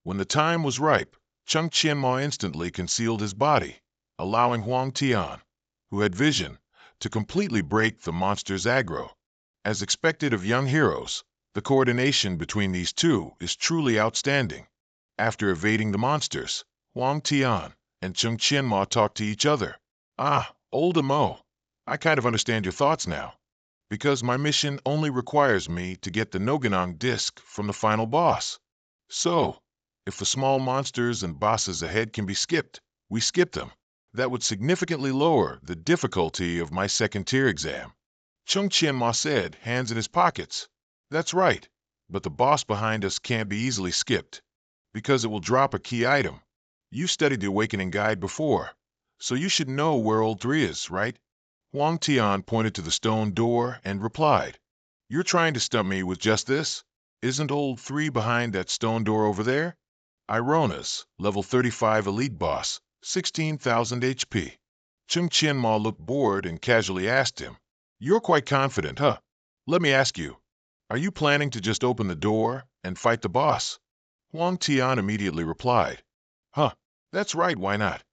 When the time was ripe, Cheng Qianma instantly concealed his body, allowing Huang Tian, who had vision, to completely break the monster's aggro. As expected of young heroes, the coordination between these two is truly outstanding. After evading the monsters, Huang Tian and Cheng Qianma talked to each other. "Ah, old Mo, I kind of understand your thoughts now, because my mission only requires me to get the Noganong disc from the final boss. So, if the small monsters and bosses ahead can be skipped, we skip them. That would significantly lower the difficulty of my second-tier exam." Cheng Qianma said, hands in his pockets. "That's right, but the boss behind us can't be easily skipped, because it will drop a key item. You studied the Awakening Guide before, so you should know where Old 3 is, right?" Huang Tian pointed to the stone door and replied, "You're trying to stump me with just this? Isn't Old 3 behind that stone door over there?" Ironas, level 35 elite boss, 16,000 HP. Cheng Qianma looked bored and casually asked him, "You're quite confident, huh? Let me ask you, are you planning to just open the door and fight the boss?" Huang Tian immediately replied, "Huh, that's right, why not?"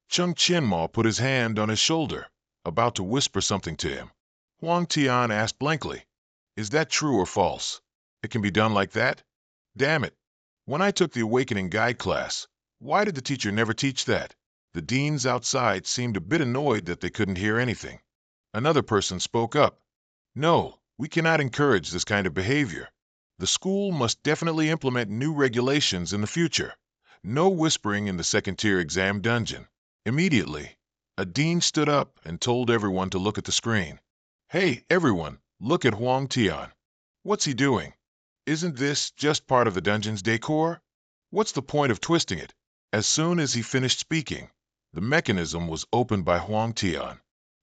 Cheng Qianma put his hand on his shoulder, about to whisper something to him. Huang Tian asked blankly, "Is that true or false? It can be done like that? Damn it. When I took the Awakening Guide class, why did the teacher never teach that?" The deans outside seemed a bit annoyed that they couldn't hear anything. Another person spoke up. "No, we cannot encourage this kind of behavior. The school must definitely implement new regulations in the future. No whispering in the second-tier exam dungeon." Immediately, a dean stood up and told everyone to look at the screen. "Hey, everyone, look at Huang Tian. What's he doing? Isn't this just part of the dungeon's decor? What's the point of twisting it?" As soon as he finished speaking, the mechanism was opened by Huang Tian.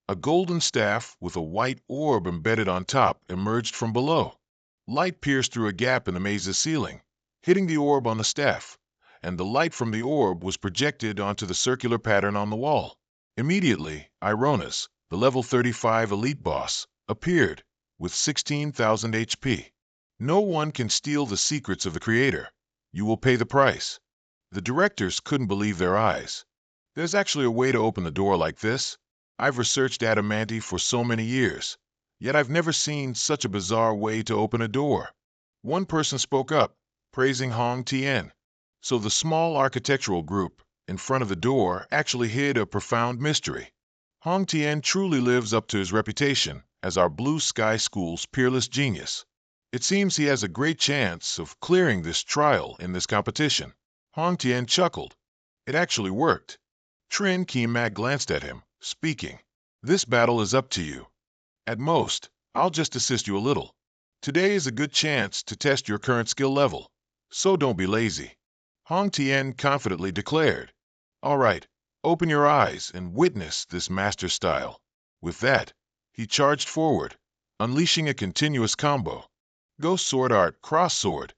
A golden staff with a white orb embedded on top emerged from below. Light pierced through a gap in the maze's ceiling, hitting the orb on the staff, and the light from the orb was projected onto the circular pattern on the wall. Immediately, Ironas, the level 35 elite boss, appeared, with 16,000 HP. "No one can steal the secrets of the creator. You will pay the price." The directors couldn't believe their eyes. "There's actually a way to open the door like this? I've researched Adamante for so many years, yet I've never seen such a bizarre way to open a door." One person spoke up, praising Hong Tian. So the small architectural group, in front of the door actually hid a profound mystery. Hong Tian truly lives up to his reputation as our Blue Sky School's peerless genius. It seems he has a great chance of clearing this trial in this competition. Hong Tian chuckled. It actually worked. Trin Kemak glanced at him, speaking. This battle is up to you. At most, I'll just assist you a little. Today is a good chance to test your current skill level, so don't be lazy. Hong Tian confidently declared. All right, open your eyes and witness this master style. With that, he charged forward, unleashing a continuous combo. Go sword art, cross sword.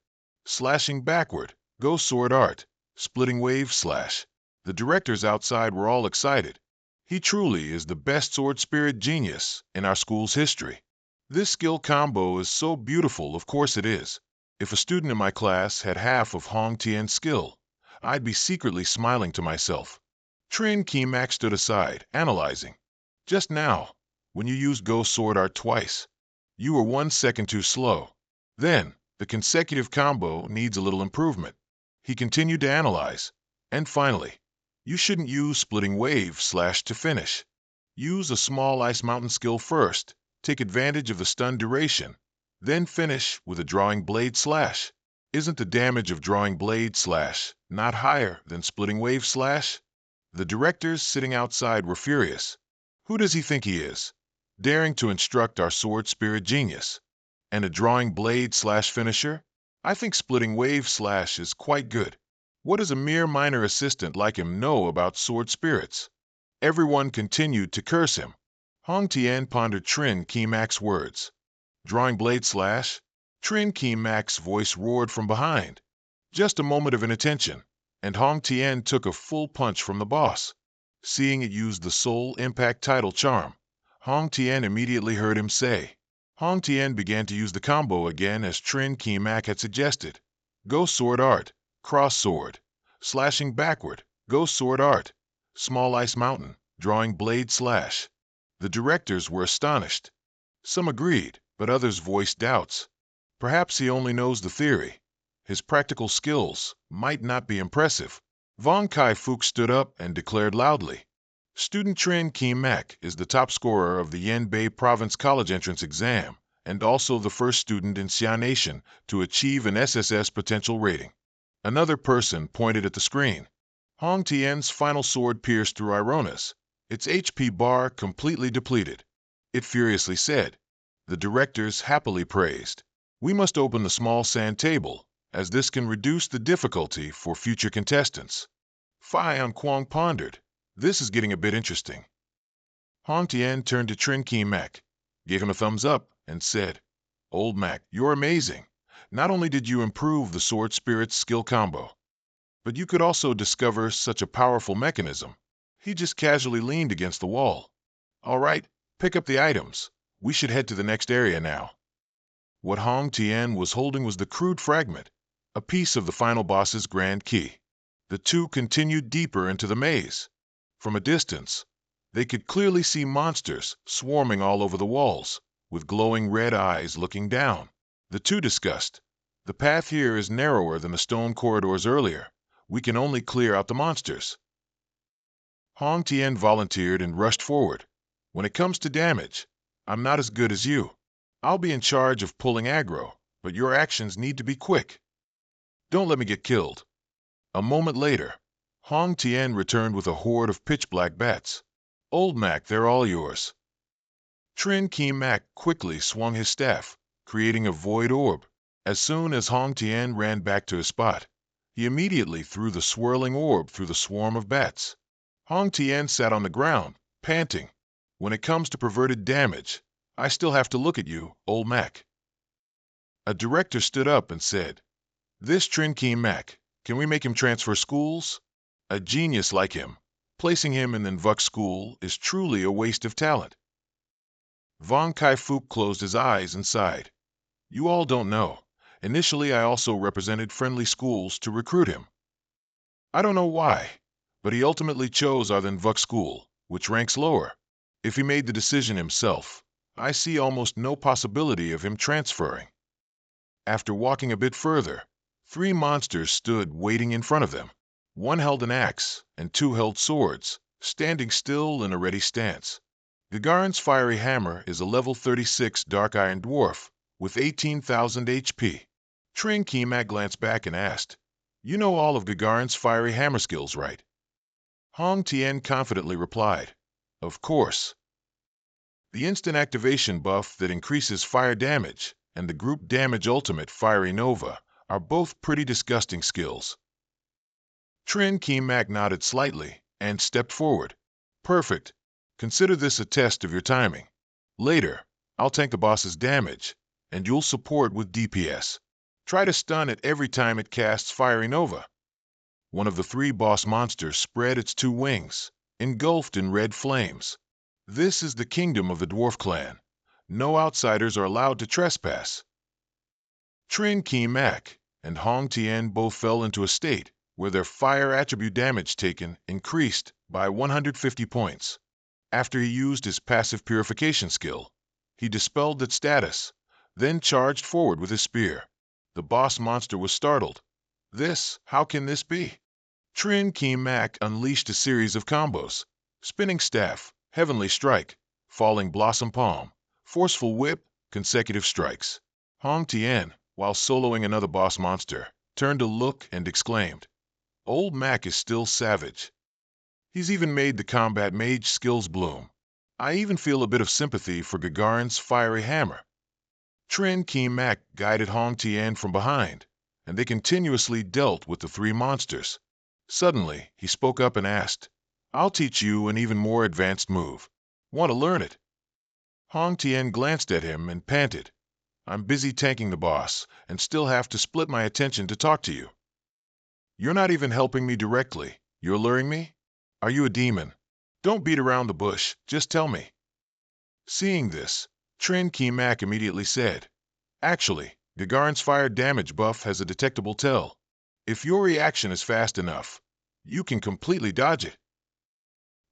Slashing backward, go sword art, splitting wave slash. The directors outside were all excited. He truly is the best sword spirit genius in our school's history. This skill combo is so beautiful, of course it is. If a student in my class had half of Hong Tian's skill, I'd be secretly smiling to myself. Trin Kemak stood aside, analyzing. Just now, when you used Go Sword Art twice, you were 1 second too slow. Then, the consecutive combo needs a little improvement. He continued to analyze. And finally, you shouldn't use splitting wave slash to finish. Use a small ice mountain skill first, take advantage of the stun duration, then finish with a drawing blade slash. Isn't the damage of drawing blade slash not higher than splitting wave slash? The directors sitting outside were furious. Who does he think he is? Daring to instruct our sword spirit genius. And a drawing blade slash finisher? I think splitting wave slash is quite good. What does a mere minor assistant like him know about sword spirits? Everyone continued to curse him. Hong Tian pondered Trin Kemak's words. Drawing blade slash? Trin Kemak's voice roared from behind. Just a moment of inattention, and Hong Tian took a full punch from the boss. Seeing it use the Soul Impact title charm, Hong Tian immediately heard him say. Hong Tian began to use the combo again as Trin Kemak had suggested. Go sword art, cross sword. Slashing backward, go sword art. Small ice mountain, drawing blade slash. The directors were astonished. Some agreed, but others voiced doubts. Perhaps he only knows the theory. His practical skills might not be impressive. Von Kai-Fook stood up and declared loudly. Student Trin Kemak is the top scorer of the Yanbei Province College entrance exam and also the first student in Xia Nation to achieve an SSS potential rating. Another person pointed at the screen. Hong Tian's final sword pierced through Irona's, its HP bar completely depleted. It furiously said. The directors happily praised. We must open the small sand table, as this can reduce the difficulty for future contestants. Fian Kwong pondered. This is getting a bit interesting. Hong Tian turned to Trin Kemak, gave him a thumbs up, and said, Old Mac, you're amazing. Not only did you improve the sword spirit's skill combo, but you could also discover such a powerful mechanism. He just casually leaned against the wall. All right, pick up the items. We should head to the next area now. What Hong Tian was holding was the crude fragment, a piece of the final boss's grand key. The two continued deeper into the maze. From a distance, they could clearly see monsters swarming all over the walls, with glowing red eyes looking down. The two discussed. The path here is narrower than the stone corridors earlier. We can only clear out the monsters. Hong Tian volunteered and rushed forward. When it comes to damage, I'm not as good as you. I'll be in charge of pulling aggro, but your actions need to be quick. Don't let me get killed. A moment later, Hong Tian returned with a horde of pitch-black bats. Old Mac, they're all yours. Trin Kemak quickly swung his staff, creating a void orb. As soon as Hong Tian ran back to his spot, he immediately threw the swirling orb through the swarm of bats. Hong Tian sat on the ground, panting. When it comes to perverted damage, I still have to look at you, Old Mac. A director stood up and said, This Trin Kemak, can we make him transfer schools? A genius like him, placing him in the Vux school is truly a waste of talent. Von Kai-Fook closed his eyes and sighed. You all don't know. Initially, I also represented friendly schools to recruit him. I don't know why, but he ultimately chose our Vux school, which ranks lower. If he made the decision himself, I see almost no possibility of him transferring. After walking a bit further, 3 monsters stood waiting in front of them. One held an axe, and two held swords, standing still in a ready stance. Gagarin's fiery hammer is a level 36 Dark Iron Dwarf, with 18,000 HP. Trin Kemak glanced back and asked, "You know all of Gagarin's fiery hammer skills, right?" Hong Tien confidently replied, "Of course." The instant activation buff that increases fire damage and the group damage ultimate Fiery Nova are both pretty disgusting skills. Trin Kemak nodded slightly and stepped forward. "Perfect. Consider this a test of your timing. Later, I'll tank the boss's damage, and you'll support with DPS. Try to stun it every time it casts Fiery Nova." One of the three boss monsters spread its two wings, engulfed in red flames. This is the kingdom of the Dwarf clan. No outsiders are allowed to trespass. Trin Kemak and Hong Tien both fell into a state where their fire attribute damage taken increased by 150 points. After he used his passive purification skill, he dispelled that status, then charged forward with his spear. The boss monster was startled. How can this be? Trin Kemak unleashed a series of combos: Spinning Staff, Heavenly Strike, Falling Blossom Palm, Forceful Whip, consecutive strikes. Hong Tien, while soloing another boss monster, turned to look and exclaimed, "Old Mac is still savage. He's even made the combat mage skills bloom. I even feel a bit of sympathy for Gagarin's fiery hammer." Trin Kemak guided Hong Tien from behind, and they continuously dealt with the three monsters. Suddenly, he spoke up and asked, "I'll teach you an even more advanced move. Want to learn it?" Hong Tien glanced at him and panted, "I'm busy tanking the boss, and still have to split my attention to talk to you. You're not even helping me directly. You're luring me? Are you a demon? Don't beat around the bush, just tell me." Seeing this, Trin Kemak immediately said, "Actually, Gagarin's fire damage buff has a detectable tell. If your reaction is fast enough, you can completely dodge it.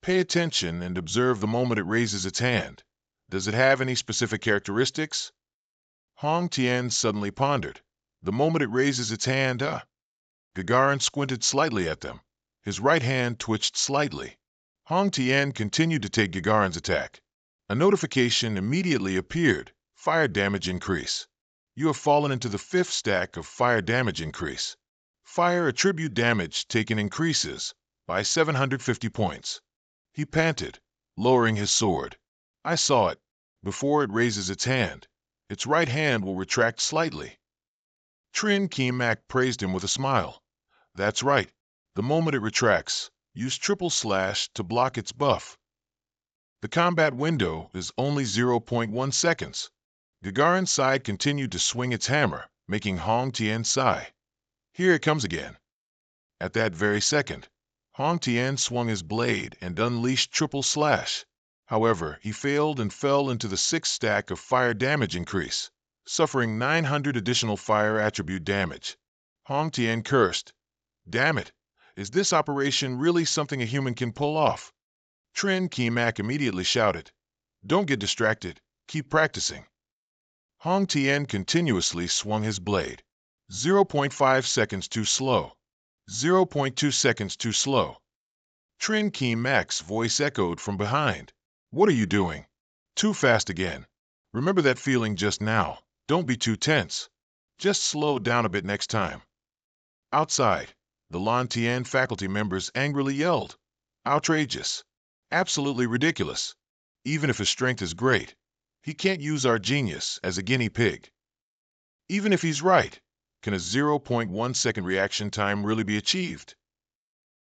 Pay attention and observe the moment it raises its hand. Does it have any specific characteristics?" Hong Tien suddenly pondered. The moment it raises its hand, Gagarin squinted slightly at them. His right hand twitched slightly. Hong Tien continued to take Gagarin's attack. A notification immediately appeared: fire damage increase. You have fallen into the 5th stack of fire damage increase. Fire attribute damage taken increases by 750 points. He panted, lowering his sword. "I saw it. Before it raises its hand, its right hand will retract slightly." Trin Kemak praised him with a smile. "That's right. The moment it retracts, use triple slash to block its buff. The combat window is only 0.1 seconds. Gagarin's side continued to swing its hammer, making Hong Tien sigh. "Here it comes again." At that very second, Hong Tien swung his blade and unleashed triple slash. However, he failed and fell into the 6th stack of fire damage increase, suffering 900 additional fire attribute damage. Hong Tien cursed. "Damn it! Is this operation really something a human can pull off?" Trin Kemak immediately shouted, "Don't get distracted. Keep practicing." Hong Tien continuously swung his blade. 0.5 seconds too slow. 0.2 seconds too slow. Trin Kemak's voice echoed from behind. "What are you doing? Too fast again. Remember that feeling just now. Don't be too tense. Just slow down a bit next time." Outside, the Lan Tien faculty members angrily yelled, "Outrageous. Absolutely ridiculous. Even if his strength is great, he can't use our genius as a guinea pig. Even if he's right, can a 0.1 second reaction time really be achieved?"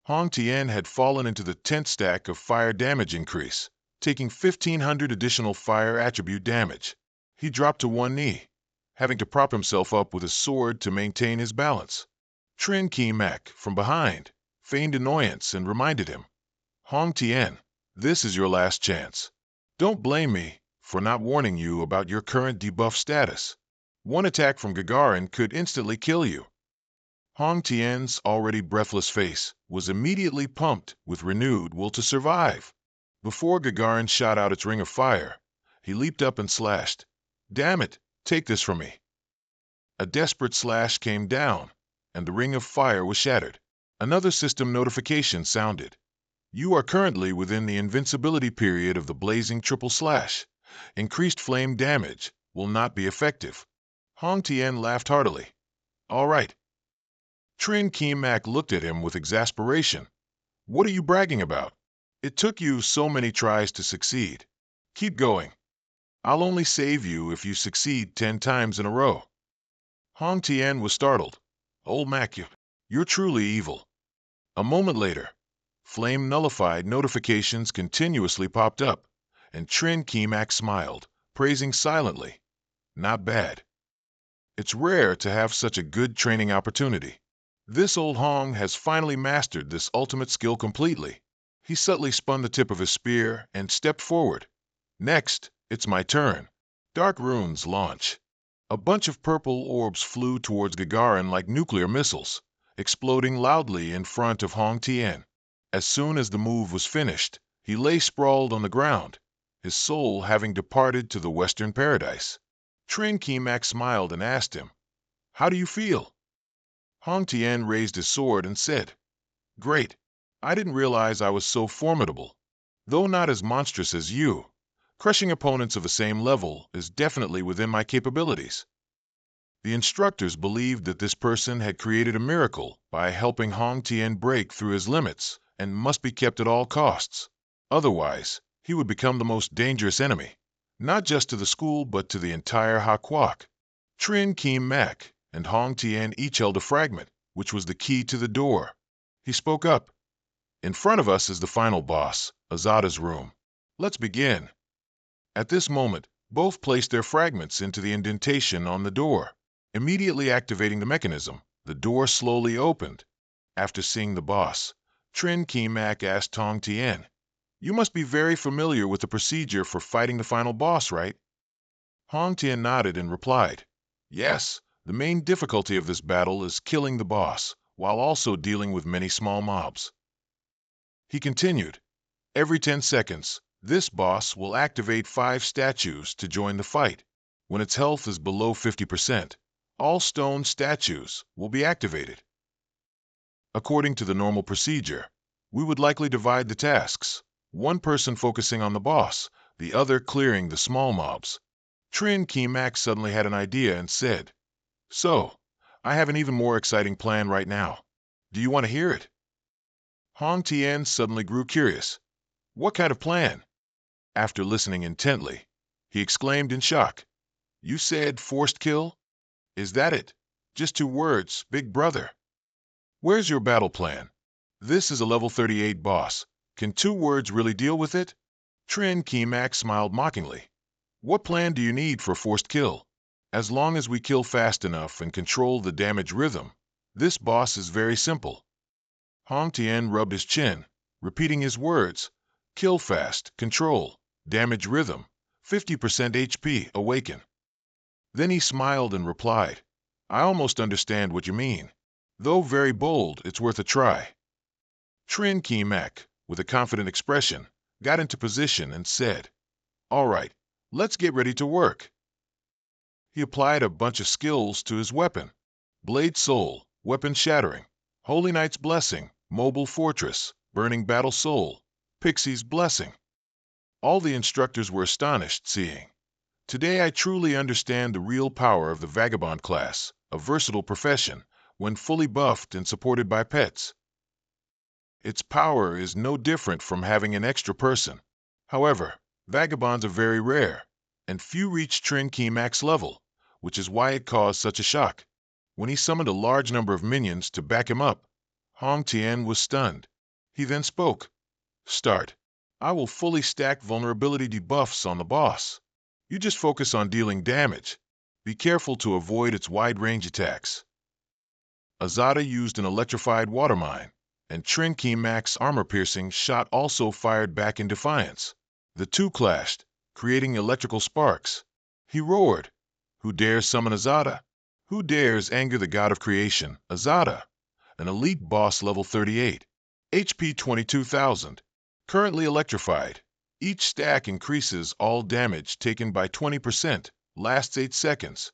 Hong Tien had fallen into the 10th stack of fire damage increase, taking 1,500 additional fire attribute damage. He dropped to one knee, having to prop himself up with his sword to maintain his balance. Trin Kemak, from behind, feigned annoyance and reminded him, "Hong Tien, this is your last chance. Don't blame me for not warning you about your current debuff status. One attack from Gagarin could instantly kill you." Hong Tien's already breathless face was immediately pumped with renewed will to survive. Before Gagarin shot out its ring of fire, he leaped up and slashed. "Damn it, take this from me." A desperate slash came down, and the ring of fire was shattered. Another system notification sounded. You are currently within the invincibility period of the blazing triple slash. Increased flame damage will not be effective. Hong Tian laughed heartily. All right. Trin Kemak looked at him with exasperation. What are you bragging about? It took you so many tries to succeed. Keep going. I'll only save you if you succeed 10 times in a row. Hong Tian was startled. Old Mac, you're truly evil. A moment later, flame nullified notifications continuously popped up, and Trin Kemak smiled, praising silently. Not bad. It's rare to have such a good training opportunity. This old Hong has finally mastered this ultimate skill completely. He subtly spun the tip of his spear and stepped forward. Next, it's my turn. Dark runes launch. A bunch of purple orbs flew towards Gagarin like nuclear missiles, exploding loudly in front of Hong Tian. As soon as the move was finished, he lay sprawled on the ground, his soul having departed to the Western paradise. Trin Kemak smiled and asked him, How do you feel? Hong Tian raised his sword and said, Great. I didn't realize I was so formidable. Though not as monstrous as you, crushing opponents of the same level is definitely within my capabilities. The instructors believed that this person had created a miracle by helping Hong Tian break through his limits and must be kept at all costs. Otherwise, he would become the most dangerous enemy, not just to the school but to the entire Hakwak. Trin Kemak and Hong Tian each held a fragment, which was the key to the door. He spoke up. In front of us is the final boss, Azada's room. Let's begin. At this moment, both placed their fragments into the indentation on the door. Immediately activating the mechanism, the door slowly opened. After seeing the boss, Trin Kemak asked Hong Tian, You must be very familiar with the procedure for fighting the final boss, right? Hong Tian nodded and replied, Yes, the main difficulty of this battle is killing the boss, while also dealing with many small mobs. He continued, Every 10 seconds, this boss will activate 5 statues to join the fight. When its health is below 50%, all stone statues will be activated. According to the normal procedure, we would likely divide the tasks, one person focusing on the boss, the other clearing the small mobs. Trin Kemak suddenly had an idea and said, So, I have an even more exciting plan right now. Do you want to hear it? Hong Tian suddenly grew curious. What kind of plan? After listening intently, he exclaimed in shock. You said forced kill? Is that it? Just 2 words, big brother. Where's your battle plan? This is a level 38 boss. Can 2 words really deal with it? Trin Kemak smiled mockingly. What plan do you need for forced kill? As long as we kill fast enough and control the damage rhythm, this boss is very simple. Hong Tian rubbed his chin, repeating his words. Kill fast, control, damage rhythm, 50% HP, awaken. Then he smiled and replied, I almost understand what you mean. Though very bold, it's worth a try. Trin Kemak, with a confident expression, got into position and said, All right, let's get ready to work. He applied a bunch of skills to his weapon. Blade Soul, Weapon Shattering, Holy Knight's Blessing, Mobile Fortress, Burning Battle Soul, Pixie's Blessing. All the instructors were astonished, seeing. Today I truly understand the real power of the Vagabond class, a versatile profession, when fully buffed and supported by pets. Its power is no different from having an extra person. However, Vagabonds are very rare, and few reach Trin Kemak's level, which is why it caused such a shock. When he summoned a large number of minions to back him up, Hong Tian was stunned. He then spoke. Start. I will fully stack vulnerability debuffs on the boss. You just focus on dealing damage. Be careful to avoid its wide-range attacks. Azada used an electrified water mine, and Trin Kemak's armor-piercing shot also fired back in defiance. The two clashed, creating electrical sparks. He roared, Who dares summon Azada? Who dares anger the god of creation, Azada? An elite boss level 38, HP 22,000, currently electrified. Each stack increases all damage taken by 20%, lasts 8 seconds.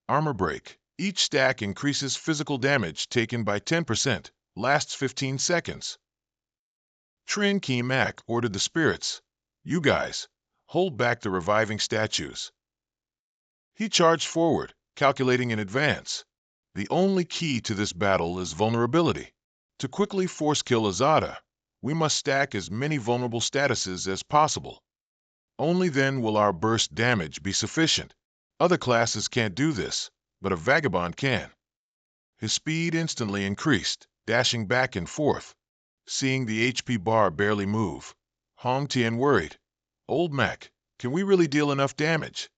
Armor break. Each stack increases physical damage taken by 10%, lasts 15 seconds. Trin Ki Mak ordered the spirits. You guys, hold back the reviving statues. He charged forward, calculating in advance. The only key to this battle is vulnerability. To quickly force kill Azada, we must stack as many vulnerable statuses as possible. Only then will our burst damage be sufficient. Other classes can't do this, but a vagabond can. His speed instantly increased, dashing back and forth. Seeing the HP bar barely move, Hong Tian worried. Old Mac, can we really deal enough damage?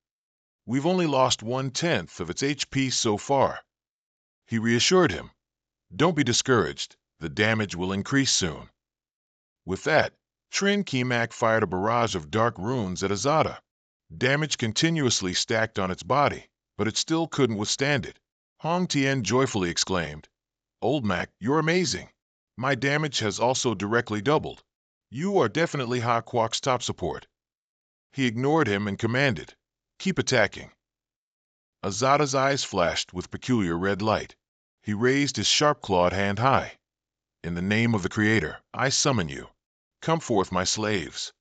We've only lost 1/10 of its HP so far. He reassured him. Don't be discouraged, the damage will increase soon. With that, Trin Ki Mak fired a barrage of dark runes at Azada. Damage continuously stacked on its body, but it still couldn't withstand it. Hong Tian joyfully exclaimed, Old Mac, you're amazing. My damage has also directly doubled. You are definitely Ha Kwok's top support. He ignored him and commanded, Keep attacking. Azada's eyes flashed with peculiar red light. He raised his sharp-clawed hand high. In the name of the Creator, I summon you. Come forth, my slaves.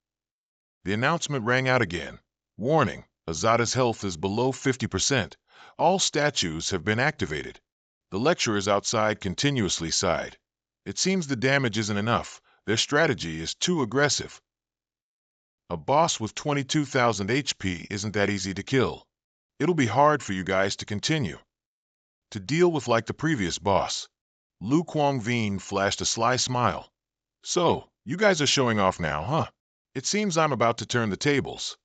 The announcement rang out again. Warning, Azada's health is below 50%. All statues have been activated. The lecturers outside continuously sighed. It seems the damage isn't enough. Their strategy is too aggressive. A boss with 22,000 HP isn't that easy to kill. It'll be hard for you guys to continue. To deal with like the previous boss. Lu Kuang-Vin flashed a sly smile. So, you guys are showing off now, huh? It seems I'm about to turn the tables.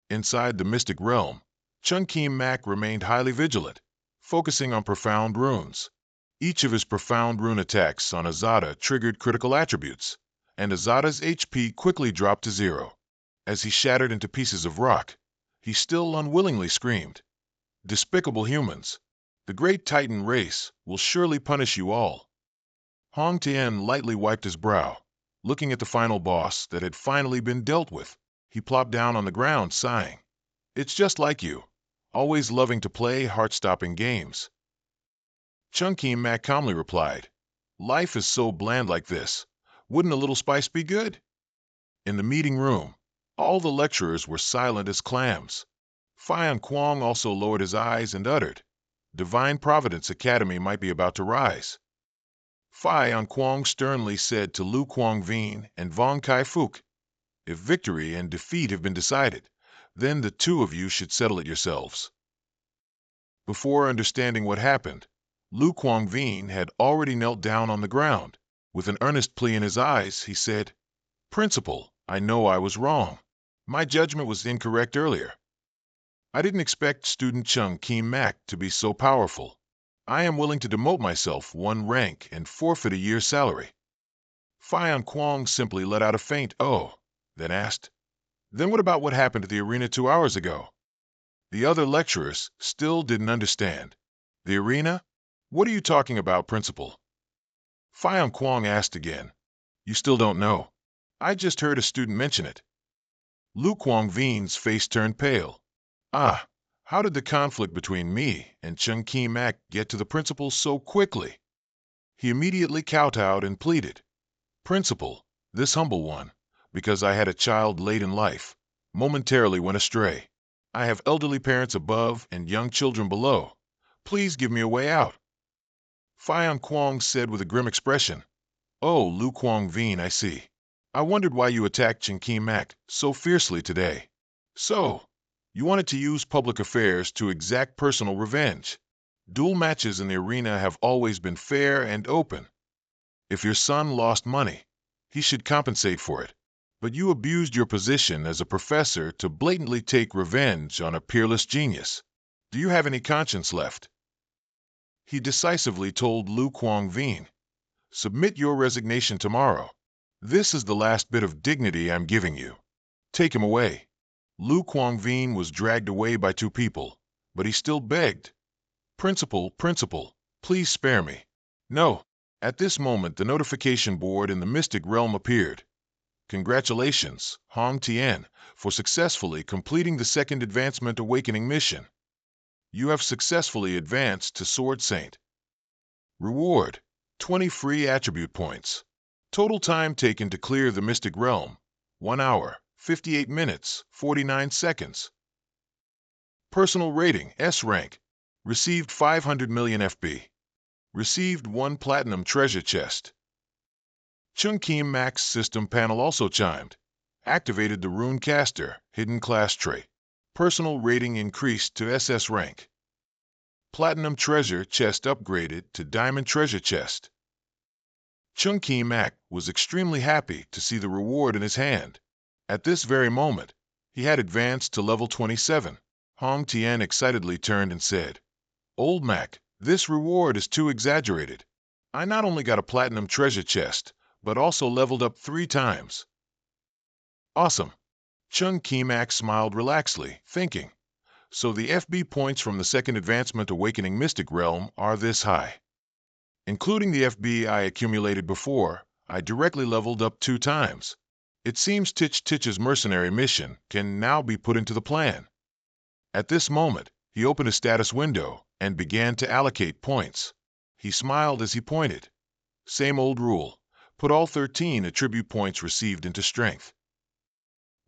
Inside the mystic realm, Chun Ki Mak remained highly vigilant, focusing on profound runes. Each of his profound rune attacks on Azada triggered critical attributes, and Azada's HP quickly dropped to 0. As he shattered into pieces of rock, he still unwillingly screamed, Despicable humans! The great Titan race will surely punish you all. Hong Tian lightly wiped his brow. Looking at the final boss that had finally been dealt with, he plopped down on the ground, sighing. It's just like you, always loving to play heart-stopping games. Chun Ki Mak calmly replied, Life is so bland like this. Wouldn't a little spice be good? In the meeting room, all the lecturers were silent as clams. Fian Kwong also lowered his eyes and uttered, Divine Providence Academy might be about to rise. Fian Kwong sternly said to Lu Kuang-Vin and Vong Kai-Fuk, If victory and defeat have been decided, then the two of you should settle it yourselves. Before understanding what happened, Lu Kuang-Vin had already knelt down on the ground. With an earnest plea in his eyes, he said, Principal, I know I was wrong. My judgment was incorrect earlier. I didn't expect student Chun Ki Mak to be so powerful. I am willing to demote myself 1 rank and forfeit a year's salary. Fian Kwong simply let out a faint "oh," then asked, Then what about what happened at the arena 2 hours ago? The other lecturers still didn't understand. The arena? What are you talking about, Principal? Fian Kwong asked again. You still don't know? I just heard a student mention it. Lu Kuang-Vin's face turned pale. Ah, how did the conflict between me and Chun Ki Mak get to the principal so quickly? He immediately kowtowed and pleaded, Principal, this humble one, because I had a child late in life, momentarily went astray. I have elderly parents above and young children below. Please give me a way out. Fian Kwong said with a grim expression, Oh, Lu Kuang-Vin, I see. I wondered why you attacked Chun Ki Mak so fiercely today. So, you wanted to use public affairs to exact personal revenge. Duel matches in the arena have always been fair and open. If your son lost money, he should compensate for it. But you abused your position as a professor to blatantly take revenge on a peerless genius. Do you have any conscience left? He decisively told Lu Kuang-Vin, Submit your resignation tomorrow. This is the last bit of dignity I'm giving you. Take him away. Lu Kuang-Vin was dragged away by 2 people, but he still begged, Principal, please spare me. No. At this moment, the notification board in the mystic realm appeared. Congratulations, Hong Tian, for successfully completing the 2nd Advancement Awakening mission. You have successfully advanced to Sword Saint. Reward: 20 free attribute points. Total time taken to clear the Mystic Realm: 1 hour, 58 minutes, 49 seconds. Personal rating: S-Rank. Received 500 million FB. Received 1 Platinum Treasure Chest. Chungkim Max system panel also chimed. Activated the Rune Caster, hidden class trait. Personal rating increased to SS rank. Platinum Treasure Chest upgraded to Diamond Treasure Chest. Chungkim Mak was extremely happy to see the reward in his hand. At this very moment, he had advanced to level 27. Hong Tian excitedly turned and said, "Old Mac, this reward is too exaggerated. I not only got a Platinum Treasure Chest, but also leveled up 3 times. Awesome." Chung Ki-Mak smiled relaxedly, thinking, so the FB points from the second advancement Awakening Mystic Realm are this high. Including the FB I accumulated before, I directly leveled up 2 times. It seems Tich's mercenary mission can now be put into the plan. At this moment, he opened a status window and began to allocate points. He smiled as he pointed. Same old rule. Put all 13 attribute points received into strength.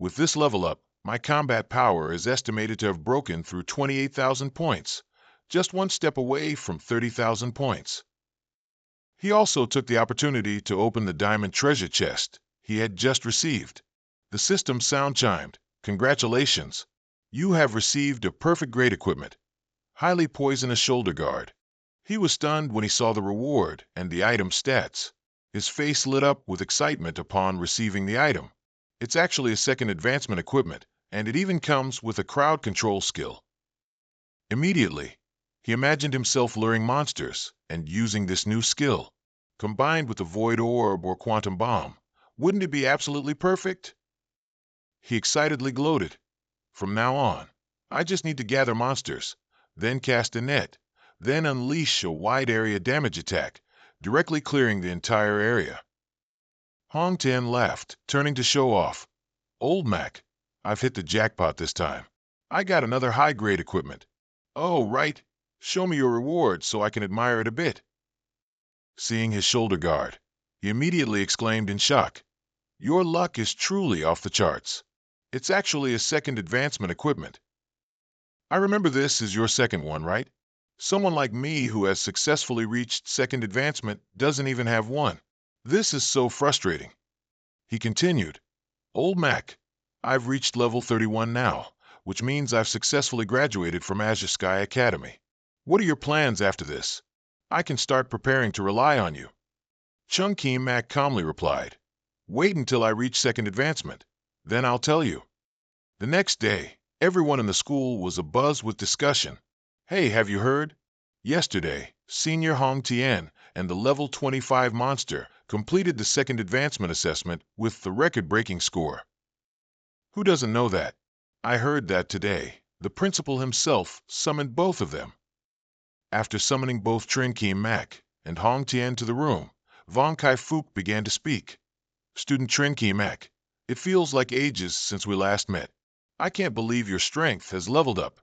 With this level up, my combat power is estimated to have broken through 28,000 points, just 1 step away from 30,000 points. He also took the opportunity to open the Diamond Treasure Chest he had just received. The system sound chimed. "Congratulations! You have received a perfect grade equipment. Highly poisonous shoulder guard." He was stunned when he saw the reward and the item stats. His face lit up with excitement upon receiving the item. It's actually a second advancement equipment, and it even comes with a crowd control skill. Immediately, he imagined himself luring monsters and using this new skill. Combined with the Void Orb or Quantum Bomb, wouldn't it be absolutely perfect? He excitedly gloated. From now on, I just need to gather monsters, then cast a net, then unleash a wide area damage attack, directly clearing the entire area. Hong Tian laughed, turning to show off. "Old Mac, I've hit the jackpot this time. I got another high-grade equipment." "Oh, right. Show me your reward so I can admire it a bit." Seeing his shoulder guard, he immediately exclaimed in shock, "Your luck is truly off the charts. It's actually a second advancement equipment." "I remember this is your second one, right? Someone like me who has successfully reached second advancement doesn't even have one. This is so frustrating." He continued, "Old Mac, I've reached level 31 now, which means I've successfully graduated from Azure Sky Academy. What are your plans after this? I can start preparing to rely on you." Chung Ki-Mak calmly replied, "Wait until I reach second advancement. Then I'll tell you." The next day, everyone in the school was abuzz with discussion. "Hey, have you heard? Yesterday, Senior Hong Tian and the level 25 monster completed the second advancement assessment with the record-breaking score." "Who doesn't know that? I heard that today the principal himself summoned both of them." After summoning both Trin Kim Mak and Hong Tian to the room, Von Kai-Fuk began to speak. "Student Trin Kim Mak, it feels like ages since we last met. I can't believe your strength has leveled up."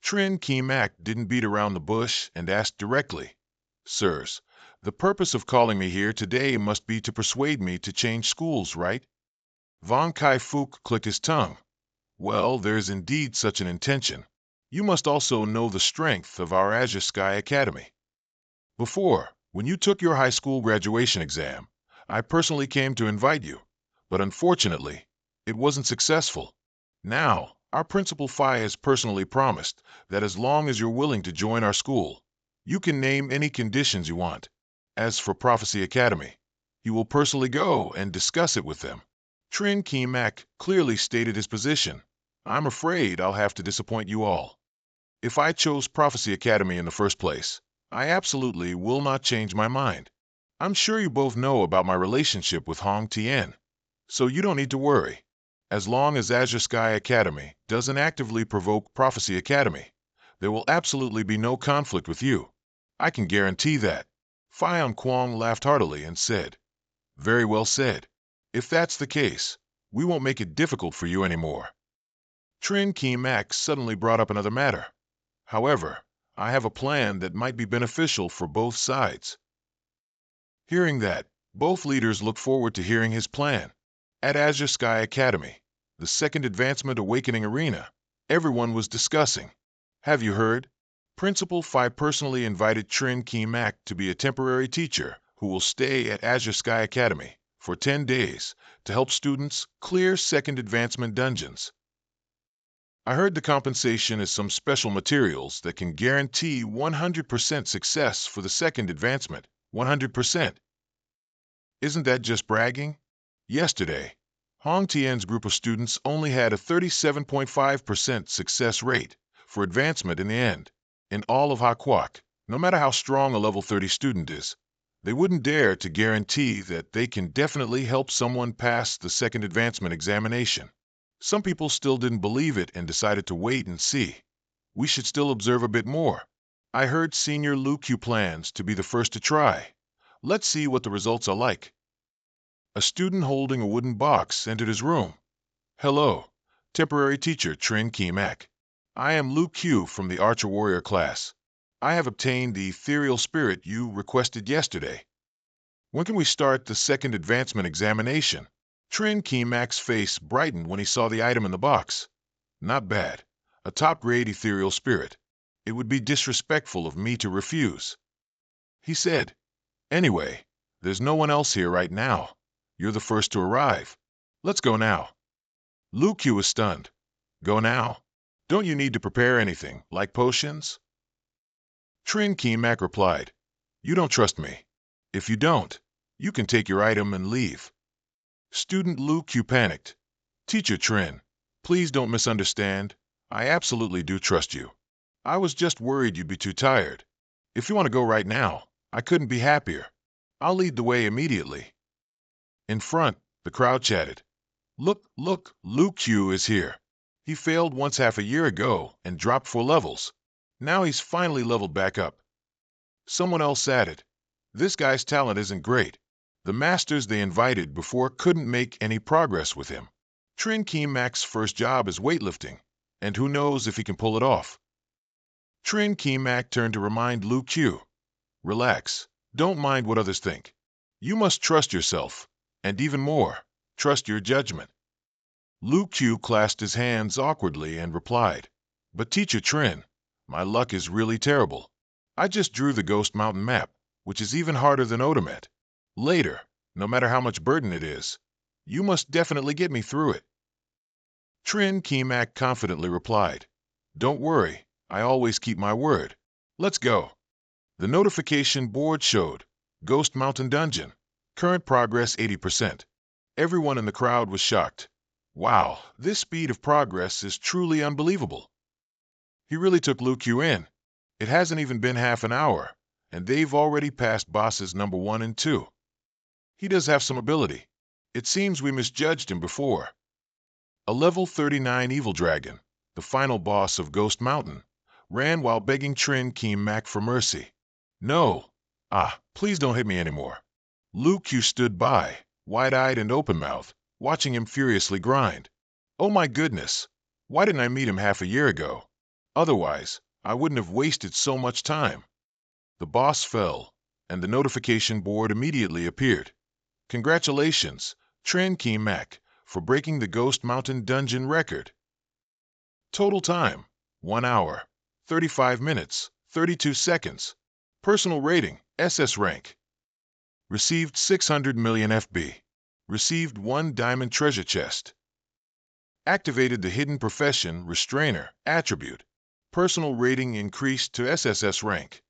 Trin Kim-Mak didn't beat around the bush and asked directly, "Sirs, the purpose of calling me here today must be to persuade me to change schools, right?" Von Kai-Fuk clicked his tongue. "Well, there's indeed such an intention. You must also know the strength of our Azure Sky Academy. Before, when you took your high school graduation exam, I personally came to invite you, but unfortunately, it wasn't successful. Now, our Principal Phi has personally promised that as long as you're willing to join our school, you can name any conditions you want. As for Prophecy Academy, he will personally go and discuss it with them." Trin Ki-Mak clearly stated his position. "I'm afraid I'll have to disappoint you all. If I chose Prophecy Academy in the first place, I absolutely will not change my mind. I'm sure you both know about my relationship with Hong Tian, so you don't need to worry. As long as Azure Sky Academy doesn't actively provoke Prophecy Academy, there will absolutely be no conflict with you. I can guarantee that." Fion Kwong laughed heartily and said, "Very well said. If that's the case, we won't make it difficult for you anymore." Trin Ki-Mak suddenly brought up another matter. However, I have a plan that might be beneficial for both sides. Hearing that, both leaders look forward to hearing his plan. At Azure Sky Academy, the Second Advancement Awakening Arena, everyone was discussing. Have you heard? Principal Phi personally invited Trin Mak to be a temporary teacher who will stay at Azure Sky Academy for 10 days to help students clear Second Advancement dungeons. I heard the compensation is some special materials that can guarantee 100% success for the Second Advancement. 100%. Isn't that just bragging? Yesterday, Hong Tian's group of students only had a 37.5% success rate for advancement in the end. In all of Hakwak, no matter how strong a level 30 student is, they wouldn't dare to guarantee that they can definitely help someone pass the Second Advancement examination. Some people still didn't believe it and decided to wait and see. We should still observe a bit more. I heard Senior Lu Q plans to be the first to try. Let's see what the results are like. A student holding a wooden box entered his room. Hello, temporary teacher Trin Mak. I am Lu Q from the Archer Warrior class. I have obtained the ethereal spirit you requested yesterday. When can we start the Second Advancement examination? Trin Mak's face brightened when he saw the item in the box. Not bad. A top-grade ethereal spirit. It would be disrespectful of me to refuse. He said, Anyway, there's no one else here right now. You're the first to arrive. Let's go now. Lu Q was stunned. Go now? Don't you need to prepare anything, like potions? Trin Mak replied, You don't trust me. If you don't, you can take your item and leave. Student Lu Q panicked. Teacher Trin, please don't misunderstand. I absolutely do trust you. I was just worried you'd be too tired. If you want to go right now, I couldn't be happier. I'll lead the way immediately. In front, the crowd chatted. Look, Lu Q is here. He failed once half a year ago and dropped 4 levels. Now he's finally leveled back up. Someone else added, This guy's talent isn't great. The masters they invited before couldn't make any progress with him. Trin Mak's first job is weightlifting, and who knows if he can pull it off. Trin Mak turned to remind Lu Q. Relax, don't mind what others think. You must trust yourself, and even more, trust your judgment. Lu Q clasped his hands awkwardly and replied, But Teacher Trin, my luck is really terrible. I just drew the Ghost Mountain map, which is even harder than Odomet. Later, no matter how much burden it is, you must definitely get me through it. Trin Mak confidently replied, Don't worry, I always keep my word. Let's go. The notification board showed, Ghost Mountain Dungeon, current progress 80%. Everyone in the crowd was shocked. Wow, this speed of progress is truly unbelievable. He really took Lu Q in. It hasn't even been half an hour, and they've already passed bosses number 1 and 2. He does have some ability. It seems we misjudged him before. A level 39 evil dragon, the final boss of Ghost Mountain, ran while begging Trin Mak for mercy. No. Please don't hit me anymore. Lu Q stood by, wide-eyed and open-mouthed, watching him furiously grind. Oh my goodness, why didn't I meet him half a year ago? Otherwise, I wouldn't have wasted so much time. The boss fell, and the notification board immediately appeared. Congratulations, Trin Mak, for breaking the Ghost Mountain dungeon record. Total time, 1 hour, 35 minutes, 32 seconds. Personal rating, SSS-Rank. Received 600 million FB. Received 1 diamond treasure chest. Activated the hidden profession restrainer attribute. Personal rating increased to SSS-Rank.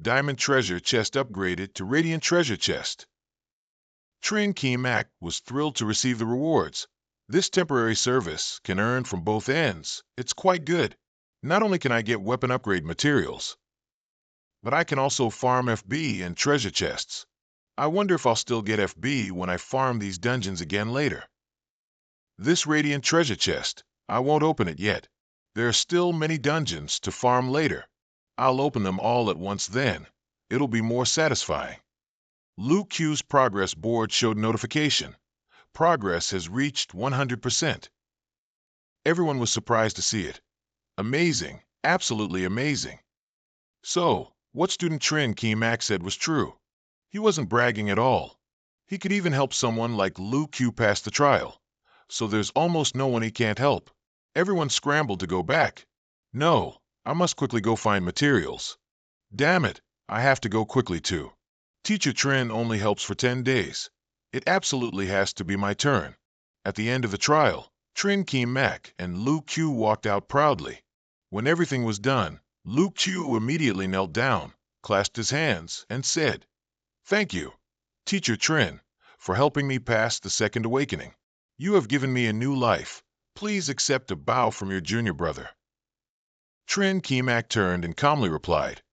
Diamond treasure chest upgraded to radiant treasure chest. Trin Mak was thrilled to receive the rewards. This temporary service can earn from both ends. It's quite good. Not only can I get weapon upgrade materials, but I can also farm FB and treasure chests. I wonder if I'll still get FB when I farm these dungeons again later. This radiant treasure chest, I won't open it yet. There are still many dungeons to farm later. I'll open them all at once then. It'll be more satisfying. Lu Q's progress board showed notification. Progress has reached 100%. Everyone was surprised to see it. Amazing, Absolutely amazing. So, what student Trin Key Mac said was true. He wasn't bragging at all. He could even help someone like Lu Q pass the trial. So there's almost no one he can't help. Everyone scrambled to go back. No, I must quickly go find materials. Damn it, I have to go quickly too. Teacher Trin only helps for 10 days. It absolutely has to be my turn. At the end of the trial, Trin Key Mac and Lu Q walked out proudly. When everything was done, Lu Q immediately knelt down, clasped his hands, and said, "Thank you, Teacher Trin, for helping me pass the second awakening. You have given me a new life. Please accept a bow from your junior brother." Trin Key Mac turned and calmly replied,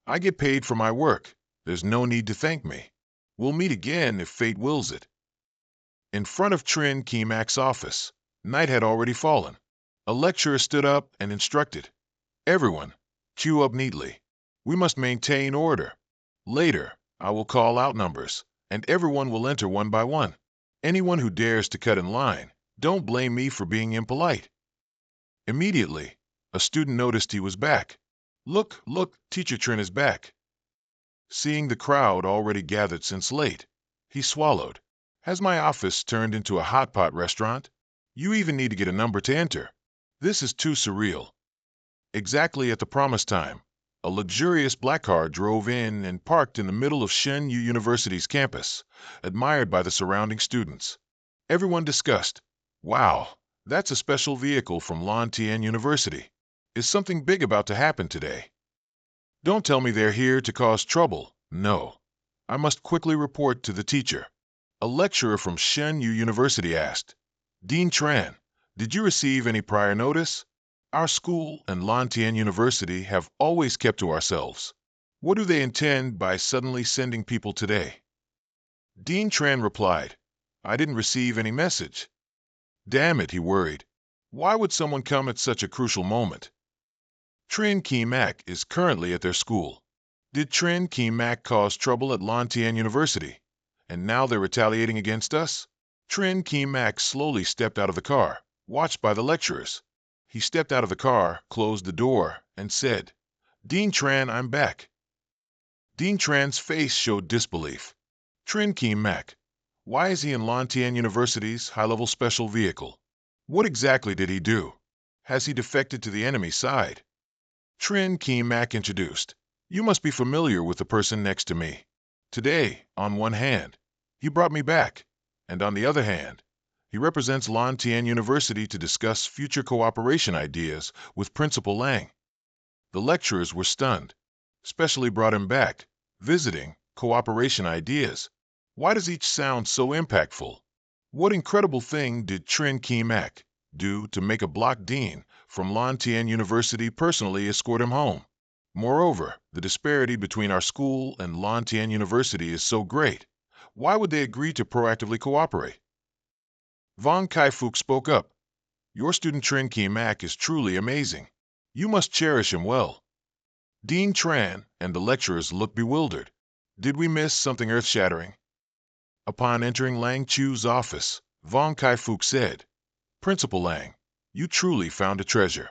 "I get paid for my work. There's no need to thank me. We'll meet again if fate wills it." In front of Trin Key Mac's office, night had already fallen. A lecturer stood up and instructed, "Everyone, queue up neatly. We must maintain order. Later, I will call out numbers, and everyone will enter one by one. Anyone who dares to cut in line, don't blame me for being impolite." Immediately, a student noticed he was back. Look, look, Teacher Trin is back." Seeing the crowd already gathered since late, he swallowed. "Has my office turned into a hot pot restaurant? You even need to get a number to enter. This is too surreal." Exactly at the promised time, a luxurious black car drove in and parked in the middle of Shen Yu University's campus, admired by the surrounding students. Everyone discussed, "Wow, that's a special vehicle from Lan Tien University. Is something big about to happen today? Don't tell me they're here to cause trouble. No. I must quickly report to the teacher." A lecturer from Shen Yu University asked, "Dean Tran, did you receive any prior notice? Our school and Lan Tien University have always kept to ourselves. What do they intend by suddenly sending people today?" Dean Tran replied, "I didn't receive any message." Damn it, he worried. Why would someone come at such a crucial moment? Trin Key Mac is currently at their school. Did Trin Key Mac cause trouble at Lan Tien University? And now they're retaliating against us? Trin Key Mac slowly stepped out of the car, watched by the lecturers. He stepped out of the car, closed the door, and said, "Dean Tran, I'm back." Dean Tran's face showed disbelief. Trin Key Mac, why is he in Lan Tien University's high-level special vehicle? What exactly did he do? Has he defected to the enemy side? Trin Key Mac introduced, "You must be familiar with the person next to me. Today, on one hand, he brought me back, and on the other hand, he represents Lan Tien University to discuss future cooperation ideas with Principal Lang." The lecturers were stunned. Specially brought him back, visiting, cooperation ideas. Why does each sound so impactful? What incredible thing did Trin Key Mac do to make a block dean from Lan Tien University personally escort him home? Moreover, the disparity between our school and Lan Tien University is so great. Why would they agree to proactively cooperate? Von Kai-Fook spoke up. "Your student Trin Key Mac is truly amazing. You must cherish him well." Dean Tran and the lecturers looked bewildered. Did we miss something earth-shattering? Upon entering Lang Chu's office, Von Kai-Fook said, "Principal Lang, you truly found a treasure.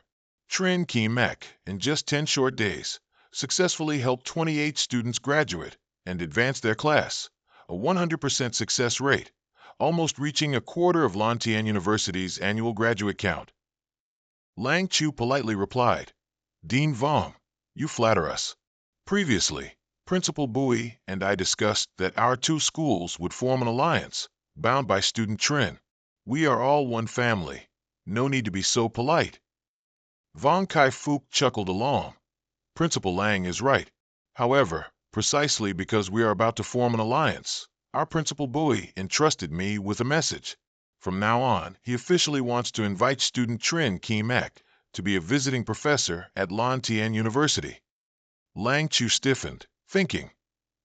Trin Key Mac, in just 10 short days, successfully helped 28 students graduate and advance their class, a 100% success rate, almost reaching a quarter of Lan Tien University's annual graduate count." Lang Chu politely replied, "Dean Vong, you flatter us. Previously, Principal Bui and I discussed that our two schools would form an alliance, bound by student Trin. We are all one family. No need to be so polite." Von Kai-Fook chuckled along. Principal Lang is right. However, precisely because we are about to form an alliance, our Principal Bui entrusted me with a message. From now on, he officially wants to invite student Trin Key Mac to be a visiting professor at Lan Tien University. Lang Chu stiffened, thinking,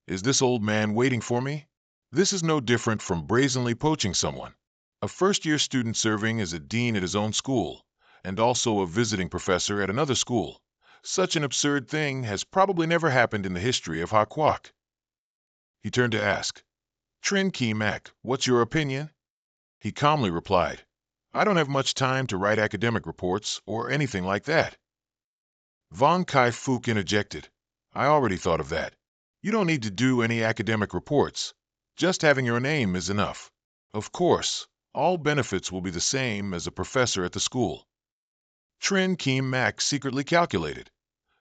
is this old man waiting for me? This is no different from brazenly poaching someone. A first-year student serving as a dean at his own school, and also a visiting professor at another school. Such an absurd thing has probably never happened in the history of Hakwak. He turned to ask, "Trin Key Mac, what's your opinion?" He calmly replied, "I don't have much time to write academic reports or anything like that." Von Kai-Fook interjected. I already thought of that. You don't need to do any academic reports. Just having your name is enough. Of course, all benefits will be the same as a professor at the school. Trin Keem Mak secretly calculated.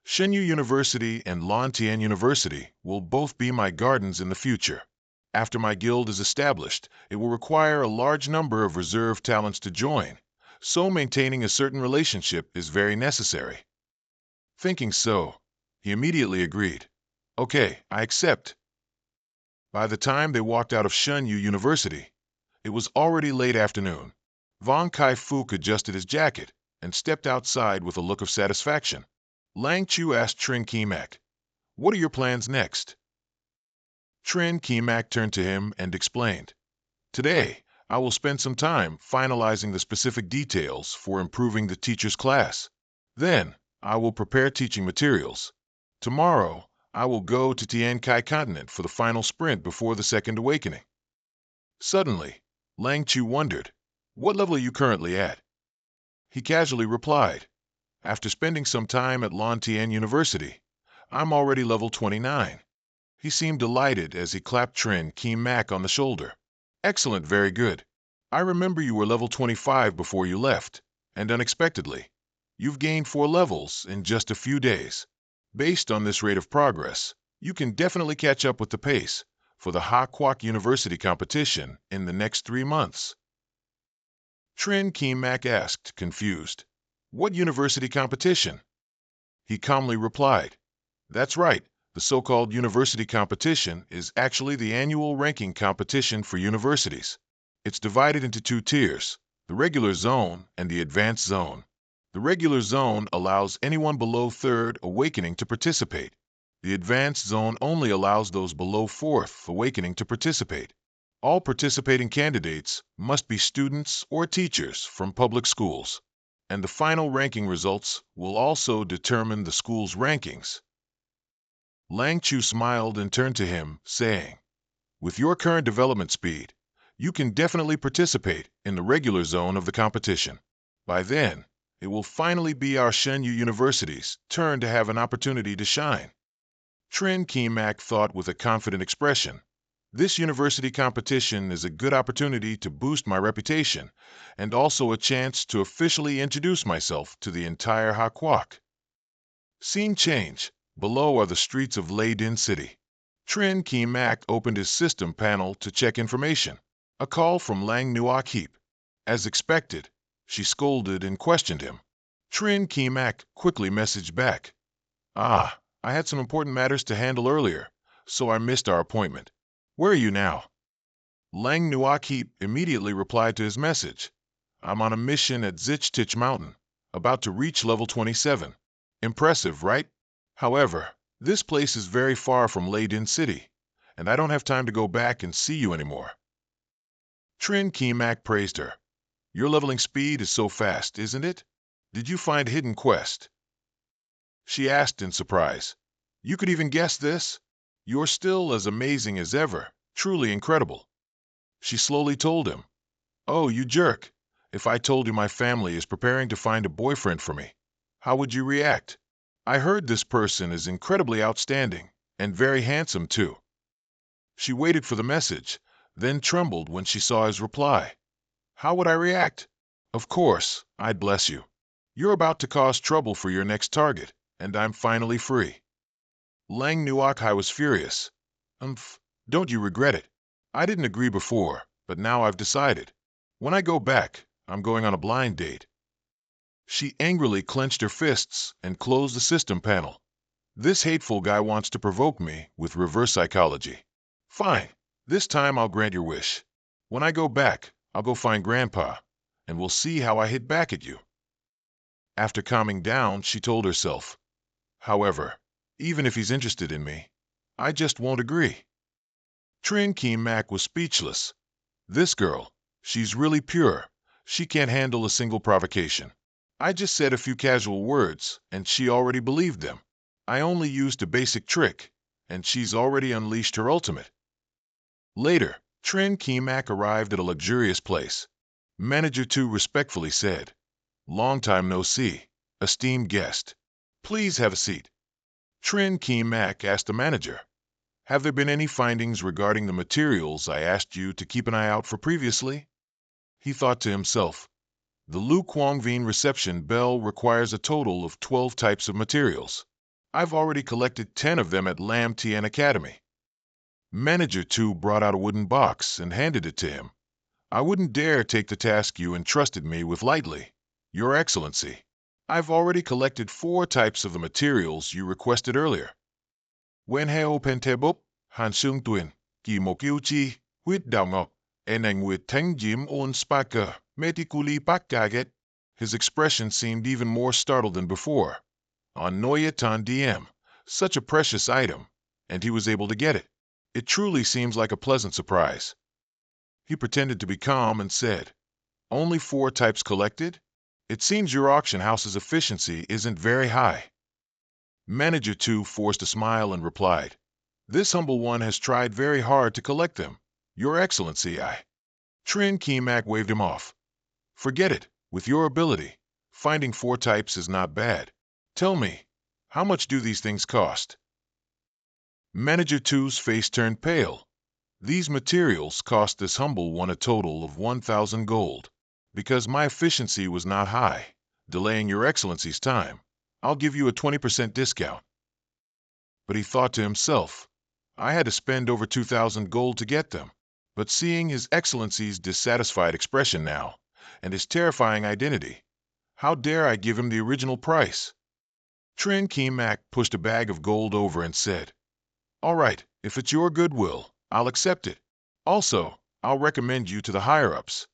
Shenyu University and Lantian University will both be my gardens in the future. After my guild is established, it will require a large number of reserve talents to join, so maintaining a certain relationship is very necessary. Thinking so, he immediately agreed. Okay, I accept. By the time they walked out of Shenyu University, it was already late afternoon. Von Kai-Fook adjusted his jacket and stepped outside with a look of satisfaction. Lang Chu asked Trin Kemak, "What are your plans next?" Trin Kemak turned to him and explained, "Today, I will spend some time finalizing the specific details for improving the teacher's class. Then, I will prepare teaching materials. Tomorrow, I will go to Tian Kai Continent for the final sprint before the Second Awakening." Suddenly, Lang Chu wondered, "What level are you currently at?" He casually replied, "After spending some time at Lantian University, I'm already level 29. He seemed delighted as he clapped Trin Kemak on the shoulder. "Excellent, very good. I remember you were level 25 before you left, and unexpectedly, you've gained 4 levels in just a few days. Based on this rate of progress, you can definitely catch up with the pace for the Ha Kwak University competition in the next 3 months." Trin Kemak asked, confused, "What university competition?" He calmly replied, "That's right. The so-called university competition is actually the annual ranking competition for universities. It's divided into 2 tiers, the regular zone and the advanced zone. The regular zone allows anyone below 3rd Awakening to participate. The advanced zone only allows those below 4th Awakening to participate. All participating candidates must be students or teachers from public schools, and the final ranking results will also determine the school's rankings." Lang Chu smiled and turned to him, saying, "With your current development speed, you can definitely participate in the regular zone of the competition. By then, it will finally be our Shenyu University's turn to have an opportunity to shine." Trin Kemak thought with a confident expression, "This university competition is a good opportunity to boost my reputation and also a chance to officially introduce myself to the entire Ha Kwak." Scene change. Below are the streets of Lei Din City. Trin Kemak opened his system panel to check information. A call from Lang Nuok Heap. As expected, she scolded and questioned him. Trin Kemak quickly messaged back, "Ah, I had some important matters to handle earlier, so I missed our appointment. Where are you now?" Lang Nuok Heap immediately replied to his message, "I'm on a mission at Zichtich Mountain, about to reach level 27. Impressive, right? However, this place is very far from Lei Din City, and I don't have time to go back and see you anymore." Trin Kemak praised her. "Your leveling speed is so fast, isn't it? Did you find a hidden quest?" She asked in surprise, "You could even guess this? You're still as amazing as ever, truly incredible." She slowly told him, "Oh, you jerk. If I told you my family is preparing to find a boyfriend for me, how would you react? I heard this person is incredibly outstanding, and very handsome too." She waited for the message, then trembled when she saw his reply. "How would I react? Of course, I'd bless you. You're about to cause trouble for your next target, and I'm finally free." Lang Nuok Hai was furious. Don't you regret it? I didn't agree before, but now I've decided. When I go back, I'm going on a blind date." She angrily clenched her fists and closed the system panel. "This hateful guy wants to provoke me with reverse psychology. Fine, this time I'll grant your wish. When I go back, I'll go find Grandpa, and we'll see how I hit back at you." After calming down, she told herself, "However, even if he's interested in me, I just won't agree." Trin Kemak was speechless. This girl, she's really pure. She can't handle a single provocation. I just said a few casual words, and she already believed them. I only used a basic trick, and she's already unleashed her ultimate. Later, Trin Kemak arrived at a luxurious place. Manager 2 respectfully said, "Long time no see, esteemed guest. Please have a seat. Trin Kim-mak asked the manager. Have there been any findings regarding the materials I asked you to keep an eye out for previously? He thought to himself, the Lu Kuang-Vien reception bell requires a total of 12 types of materials. I've already collected 10 of them at Lam Tien Academy. Manager 2 brought out a wooden box and handed it to him. I wouldn't dare take the task you entrusted me with lightly, Your Excellency. I've already collected 4 types of the materials you requested earlier. When heo pentebop, hansung tuin, ki mokiuchi, huit dao ngọc, enang with tang jim on spaka, metikuli pak gaget. His expression seemed even more startled than before. On Noya Tan DM, such a precious item, and he was able to get it. It truly seems like a pleasant surprise. He pretended to be calm and said, Only 4 types collected? It seems your auction house's efficiency isn't very high. Manager 2 forced a smile and replied, This humble one has tried very hard to collect them. Your Excellency, Trin Kim-mak waved him off. Forget it. With your ability, finding 4 types is not bad. Tell me, how much do these things cost? Manager 2's face turned pale. These materials cost this humble one a total of 1,000 gold. Because my efficiency was not high, delaying Your Excellency's time, I'll give you a 20% discount. But he thought to himself, I had to spend over 2,000 gold to get them. But seeing His Excellency's dissatisfied expression now, and his terrifying identity, how dare I give him the original price? Trin Kim-mak pushed a bag of gold over and said, All right, if it's your goodwill, I'll accept it. Also, I'll recommend you to the higher-ups.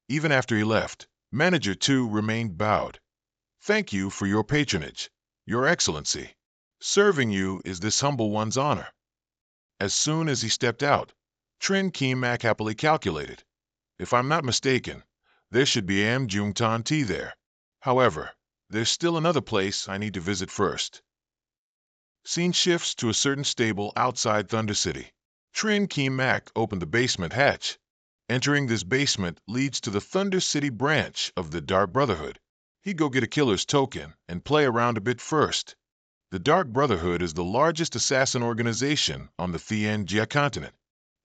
Even after he left, Manager 2 remained bowed. Thank you for your patronage, Your Excellency. Serving you is this humble one's honor. As soon as he stepped out, Trin Kim-mak happily calculated. If I'm not mistaken, there should be Am Jung Tan tea there. However, there's still another place I need to visit first. Scene shifts to a certain stable outside Thunder City. Trin Kim-mak opened the basement hatch. Entering this basement leads to the Thunder City branch of the Dark Brotherhood. He'd go get a killer's token and play around a bit first. The Dark Brotherhood is the largest assassin organization on the Thien Jia continent.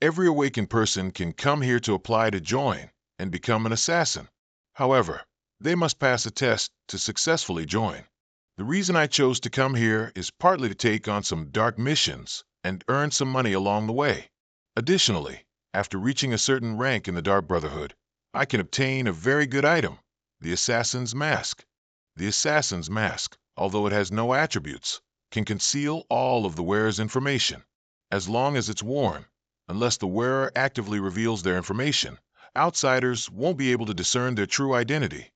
Every awakened person can come here to apply to join and become an assassin. However, they must pass a test to successfully join. The reason I chose to come here is partly to take on some dark missions and earn some money along the way. Additionally, after reaching a certain rank in the Dark Brotherhood, I can obtain a very good item, the Assassin's Mask. The Assassin's Mask, although it has no attributes, can conceal all of the wearer's information. As long as it's worn, unless the wearer actively reveals their information, outsiders won't be able to discern their true identity,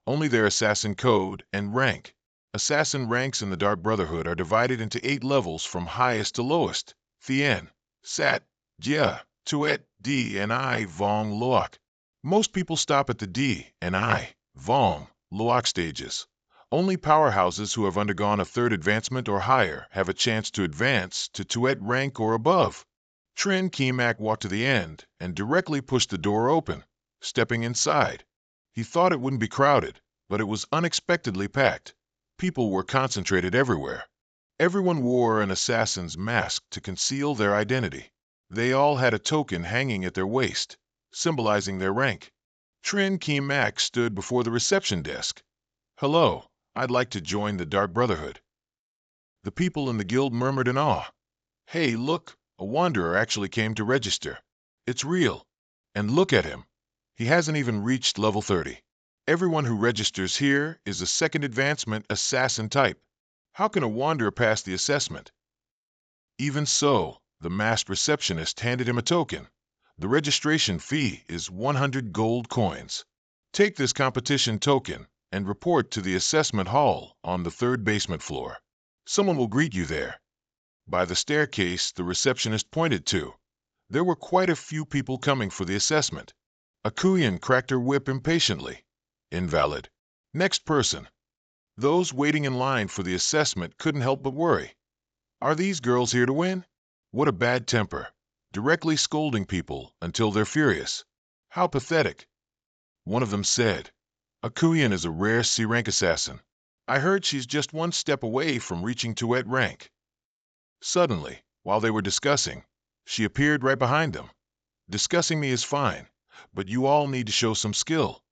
only their assassin code and rank. Assassin ranks in the Dark Brotherhood are divided into 8 levels from highest to lowest: Thien, Sat, Jia, Tuet, D, and I, Vong, Loak. Most people stop at the D and I, Vong, Loak stages. Only powerhouses who have undergone a 3rd advancement or higher have a chance to advance to Tuet rank or above. Trin Kim-mak walked to the end and directly pushed the door open, stepping inside. He thought it wouldn't be crowded, but it was unexpectedly packed. People were concentrated everywhere. Everyone wore an assassin's mask to conceal their identity. They all had a token hanging at their waist, symbolizing their rank. Trin Kim-mak stood before the reception desk. Hello, I'd like to join the Dark Brotherhood. The people in the guild murmured in awe. Hey, look, a wanderer actually came to register. It's real. And look at him. He hasn't even reached level 30. Everyone who registers here is a 2nd advancement assassin type. How can a wanderer pass the assessment? Even so, the masked receptionist handed him a token. The registration fee is 100 gold coins. Take this competition token and report to the assessment hall on the 3rd basement floor. Someone will greet you there. By the staircase the receptionist pointed to, there were quite a few people coming for the assessment. A Kuyan cracked her whip impatiently. Invalid. Next person. Those waiting in line for the assessment couldn't help but worry. Are these girls here to win? What a bad temper. Directly scolding people until they're furious. How pathetic. One of them said, A Kuyan is a rare C-rank assassin. I heard she's just one step away from reaching Tuet rank. Suddenly, while they were discussing, she appeared right behind them. Discussing me is fine, but you all need to show some skill.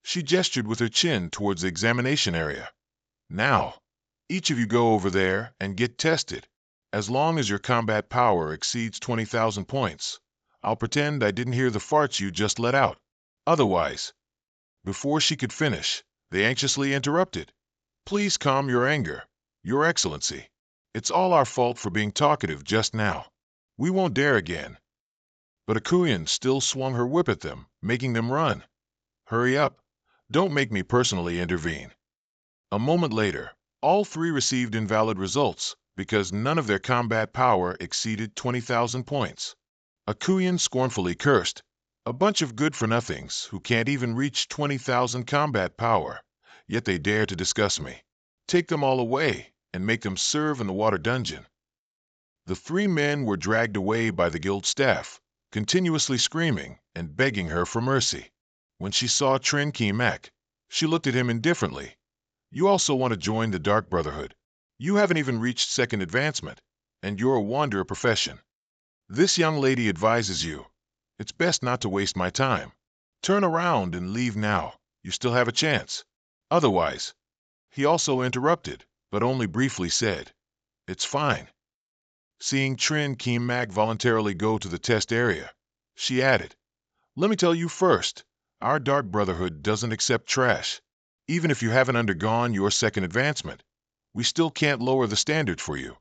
She gestured with her chin towards the examination area. Now, each of you go over there and get tested. As long as your combat power exceeds 20,000 points, I'll pretend I didn't hear the farts you just let out. Otherwise, before she could finish, they anxiously interrupted. Please calm your anger, Your Excellency. It's all our fault for being talkative just now. We won't dare again. But Akuyan still swung her whip at them, making them run. Hurry up. Don't make me personally intervene. A moment later, all three received invalid results because none of their combat power exceeded 20,000 points. Akuyan scornfully cursed, a bunch of good-for-nothings who can't even reach 20,000 combat power, yet they dare to discuss me. Take them all away and make them serve in the water dungeon. The three men were dragged away by the guild staff, continuously screaming and begging her for mercy. When she saw Trin Mak, she looked at him indifferently. You also want to join the Dark Brotherhood. You haven't even reached second advancement, and you're a wanderer profession. This young lady advises you. It's best not to waste my time. Turn around and leave now. You still have a chance. Otherwise, he also interrupted, but only briefly said, It's fine. Seeing Trin Mak voluntarily go to the test area, she added, Let me tell you first, our Dark Brotherhood doesn't accept trash. Even if you haven't undergone your second advancement, we still can't lower the standard for you.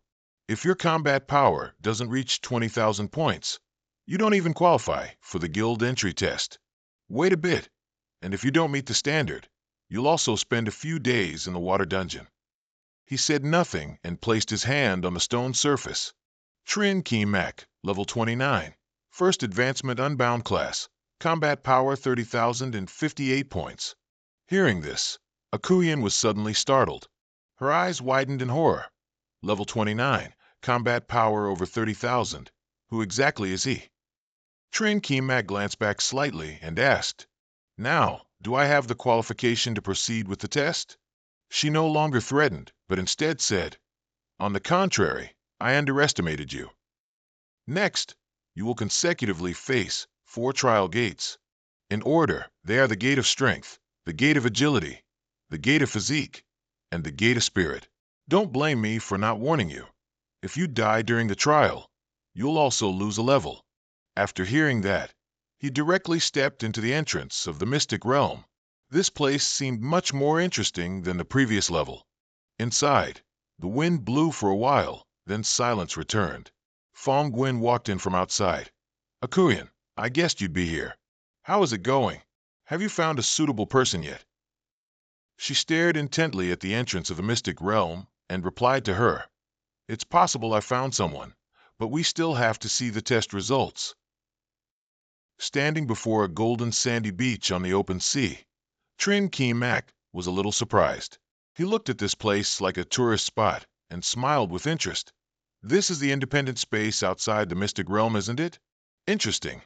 If your combat power doesn't reach 20,000 points, you don't even qualify for the guild entry test. Wait a bit, and if you don't meet the standard, you'll also spend a few days in the water dungeon. He said nothing and placed his hand on the stone surface. Trin Mak, level 29, first advancement unbound class, combat power 30,058 points. Hearing this, Akuyan was suddenly startled. Her eyes widened in horror. Level 29, combat power over 30,000. Who exactly is he? Trin Mak glanced back slightly and asked, Now, do I have the qualification to proceed with the test? She no longer threatened, but instead said, On the contrary, I underestimated you. Next, you will consecutively face 4 trial gates. In order, they are the Gate of Strength, the Gate of Agility, the Gate of Physique, and the Gate of Spirit. Don't blame me for not warning you. If you die during the trial, you'll also lose a level. After hearing that, he directly stepped into the entrance of the Mystic Realm. This place seemed much more interesting than the previous level. Inside, the wind blew for a while, then silence returned. Fong Gwyn walked in from outside. Akuyan, I guessed you'd be here. How is it going? Have you found a suitable person yet? She stared intently at the entrance of the Mystic Realm and replied to her, It's possible I found someone, but we still have to see the test results. Standing before a golden sandy beach on the open sea, Trin Mak was a little surprised. He looked at this place like a tourist spot and smiled with interest. This is the independent space outside the Mystic Realm, isn't it? Interesting.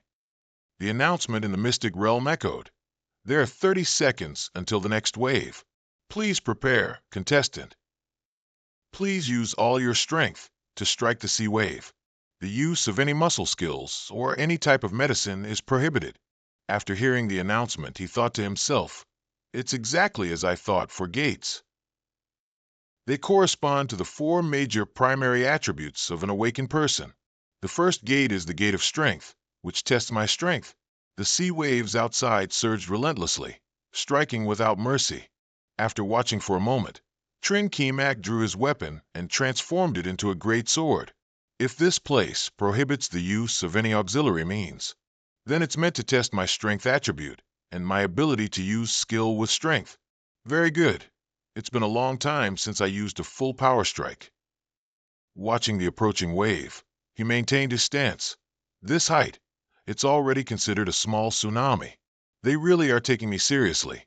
The announcement in the Mystic Realm echoed. There are 30 seconds until the next wave. Please prepare, contestant. Please use all your strength to strike the sea wave. The use of any muscle skills or any type of medicine is prohibited. After hearing the announcement, he thought to himself, It's exactly as I thought for gates. They correspond to the 4 major primary attributes of an awakened person. The first gate is the Gate of Strength, which tests my strength. The sea waves outside surged relentlessly, striking without mercy. After watching for a moment, Trin Mak drew his weapon and transformed it into a great sword. If this place prohibits the use of any auxiliary means, then it's meant to test my strength attribute and my ability to use skill with strength. Very good. It's been a long time since I used a full power strike. Watching the approaching wave, he maintained his stance. This height, it's already considered a small tsunami. They really are taking me seriously.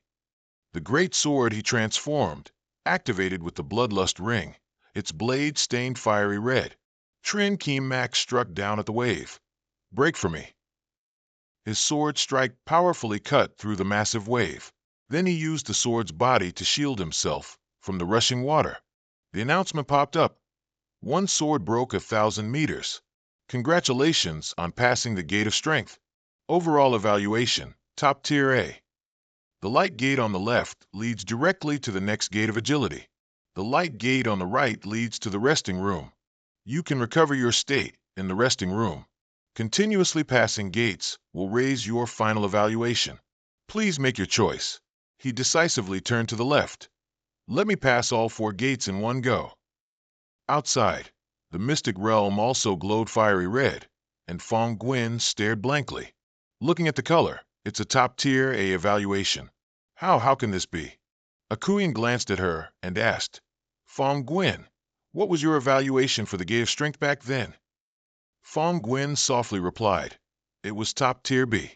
The great sword he transformed, activated with the Bloodlust Ring, its blade stained fiery red. Trin Mak struck down at the wave. Break for me. His sword strike powerfully cut through the massive wave. Then he used the sword's body to shield himself from the rushing water. The announcement popped up. One sword broke 1,000 meters. Congratulations on passing the gate of strength. Overall evaluation, top tier A. The light gate on the left leads directly to the next gate of agility. The light gate on the right leads to the resting room. You can recover your state in the resting room. Continuously passing gates will raise your final evaluation. Please make your choice. He decisively turned to the left. Let me pass all 4 gates in one go. Outside, the mystic realm also glowed fiery red, and Fong Gwyn stared blankly. Looking at the color, it's a top-tier A evaluation. How can this be? Akuyan glanced at her and asked, Fong Gwyn, what was your evaluation for the gate of strength back then? Fong Gwyn softly replied, it was top-tier B.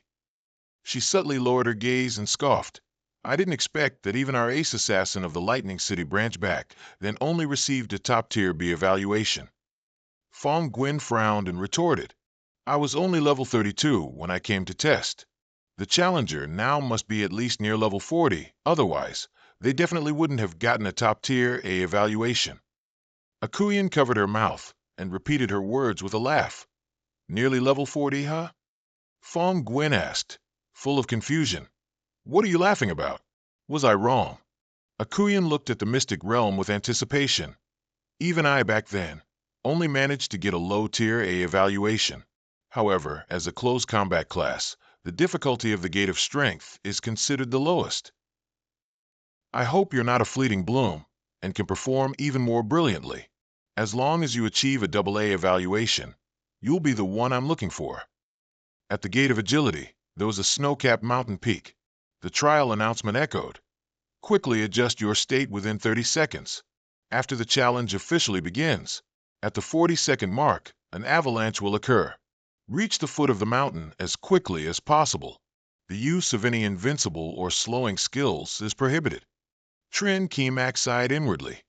She subtly lowered her gaze and scoffed. I didn't expect that even our ace assassin of the Lightning City branch back then only received a top-tier B evaluation. Fong Gwyn frowned and retorted, I was only level 32 when I came to test. The challenger now must be at least near level 40, otherwise, they definitely wouldn't have gotten a top-tier A evaluation. Akuyan covered her mouth and repeated her words with a laugh. Nearly level 40, huh? Fong Gwyn asked, full of confusion. What are you laughing about? Was I wrong? Akuyan looked at the mystic realm with anticipation. Even I back then only managed to get a low-tier A evaluation. However, as a close combat class, the difficulty of the Gate of Strength is considered the lowest. I hope you're not a fleeting bloom and can perform even more brilliantly. As long as you achieve a AA evaluation, you'll be the one I'm looking for. At the Gate of Agility, there was a snow-capped mountain peak. The trial announcement echoed. Quickly adjust your state within 30 seconds. After the challenge officially begins, at the 40-second mark, an avalanche will occur. Reach the foot of the mountain as quickly as possible. The use of any invincible or slowing skills is prohibited. Trin Kemak sighed inwardly.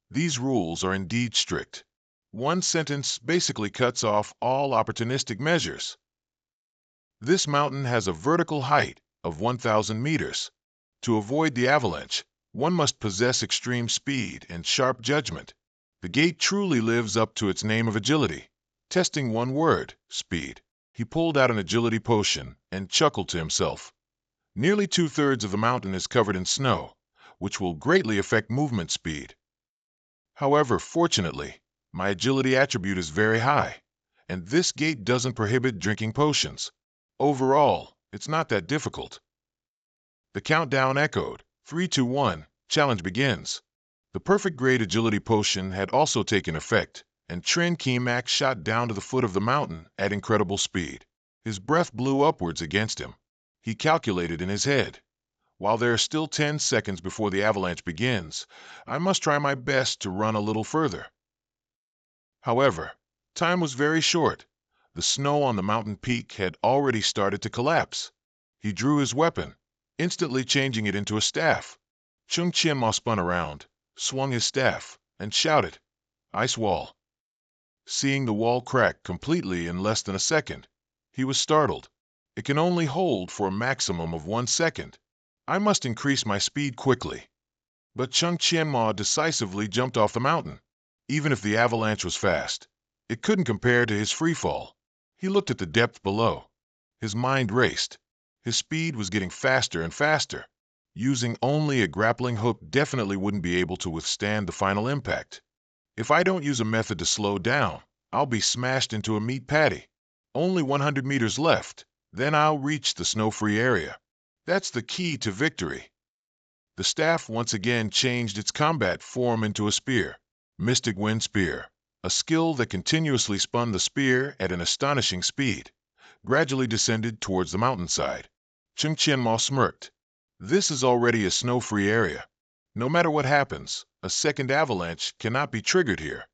These rules are indeed strict. One sentence basically cuts off all opportunistic measures. This mountain has a vertical height of 1,000 meters. To avoid the avalanche, one must possess extreme speed and sharp judgment. The gate truly lives up to its name of agility. Testing one word, speed. He pulled out an agility potion and chuckled to himself. Nearly 2/3 of the mountain is covered in snow, which will greatly affect movement speed. However, fortunately, my agility attribute is very high, and this gate doesn't prohibit drinking potions. Overall, it's not that difficult. The countdown echoed. 3, 2, 1, challenge begins. The perfect grade agility potion had also taken effect, and Trin Kemak shot down to the foot of the mountain at incredible speed. His breath blew upwards against him. He calculated in his head. While there are still 10 seconds before the avalanche begins, I must try my best to run a little further. However, time was very short. The snow on the mountain peak had already started to collapse. He drew his weapon, instantly changing it into a staff. Chung Qianma spun around, swung his staff, and shouted, Ice wall. Seeing the wall crack completely in less than a second, he was startled. It can only hold for a maximum of 1 second. I must increase my speed quickly. But Chung Qianma decisively jumped off the mountain. Even if the avalanche was fast, it couldn't compare to his free fall. He looked at the depth below. His mind raced. His speed was getting faster and faster. Using only a grappling hook definitely wouldn't be able to withstand the final impact. If I don't use a method to slow down, I'll be smashed into a meat patty. Only 100 meters left, then I'll reach the snow-free area. That's the key to victory. The staff once again changed its combat form into a spear. Mystic Wind Spear, a skill that continuously spun the spear at an astonishing speed, gradually descended towards the mountainside. Chung Qianma smirked. This is already a snow-free area. No matter what happens, a second avalanche cannot be triggered here.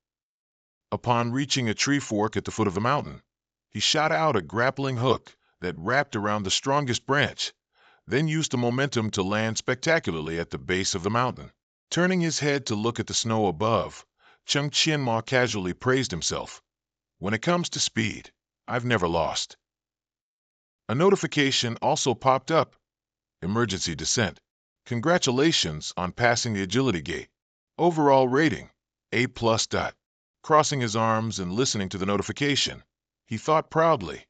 Upon reaching a tree fork at the foot of the mountain, he shot out a grappling hook that wrapped around the strongest branch, then used the momentum to land spectacularly at the base of the mountain. Turning his head to look at the snow above, Chung Qianma casually praised himself. When it comes to speed, I've never lost. A notification also popped up. Emergency descent. Congratulations on passing the agility gate. Overall rating, A+. Crossing his arms and listening to the notification, he thought proudly.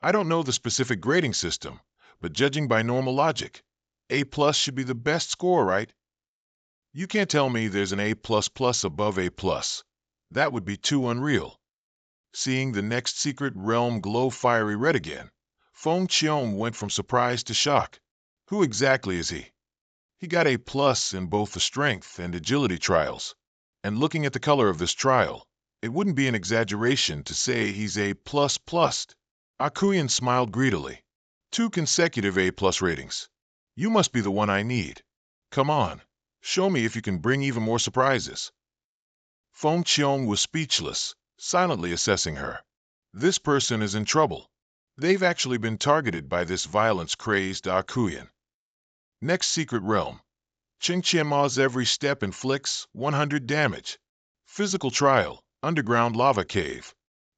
I don't know the specific grading system, but judging by normal logic, A+ should be the best score, right? You can't tell me there's an A++ above A+. That would be too unreal. Seeing the next secret realm glow fiery red again, Feng Qiong went from surprise to shock. Who exactly is he? He got A+ in both the strength and agility trials. And looking at the color of this trial, it wouldn't be an exaggeration to say he's A++. Akuyan smiled greedily. 2 consecutive A+ ratings. You must be the one I need. Come on, show me if you can bring even more surprises. Feng Qiong was speechless, silently assessing her. This person is in trouble. They've actually been targeted by this violence-crazed Akuyan. Next secret realm. Qingqianma's every step inflicts 100 damage. Physical trial, underground lava cave.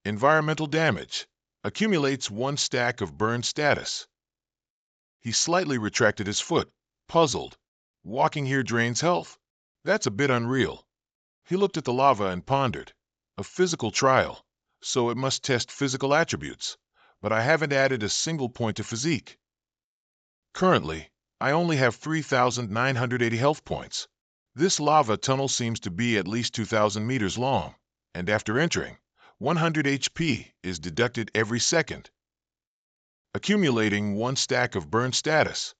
Environmental damage, accumulates 1 stack of burned status. He slightly retracted his foot, puzzled. Walking here drains health? That's a bit unreal. He looked at the lava and pondered. A physical trial, so it must test physical attributes, but I haven't added a single point to physique. Currently, I only have 3,980 health points. This lava tunnel seems to be at least 2,000 meters long, and after entering, 100 HP is deducted every second, accumulating 1 stack of burned status.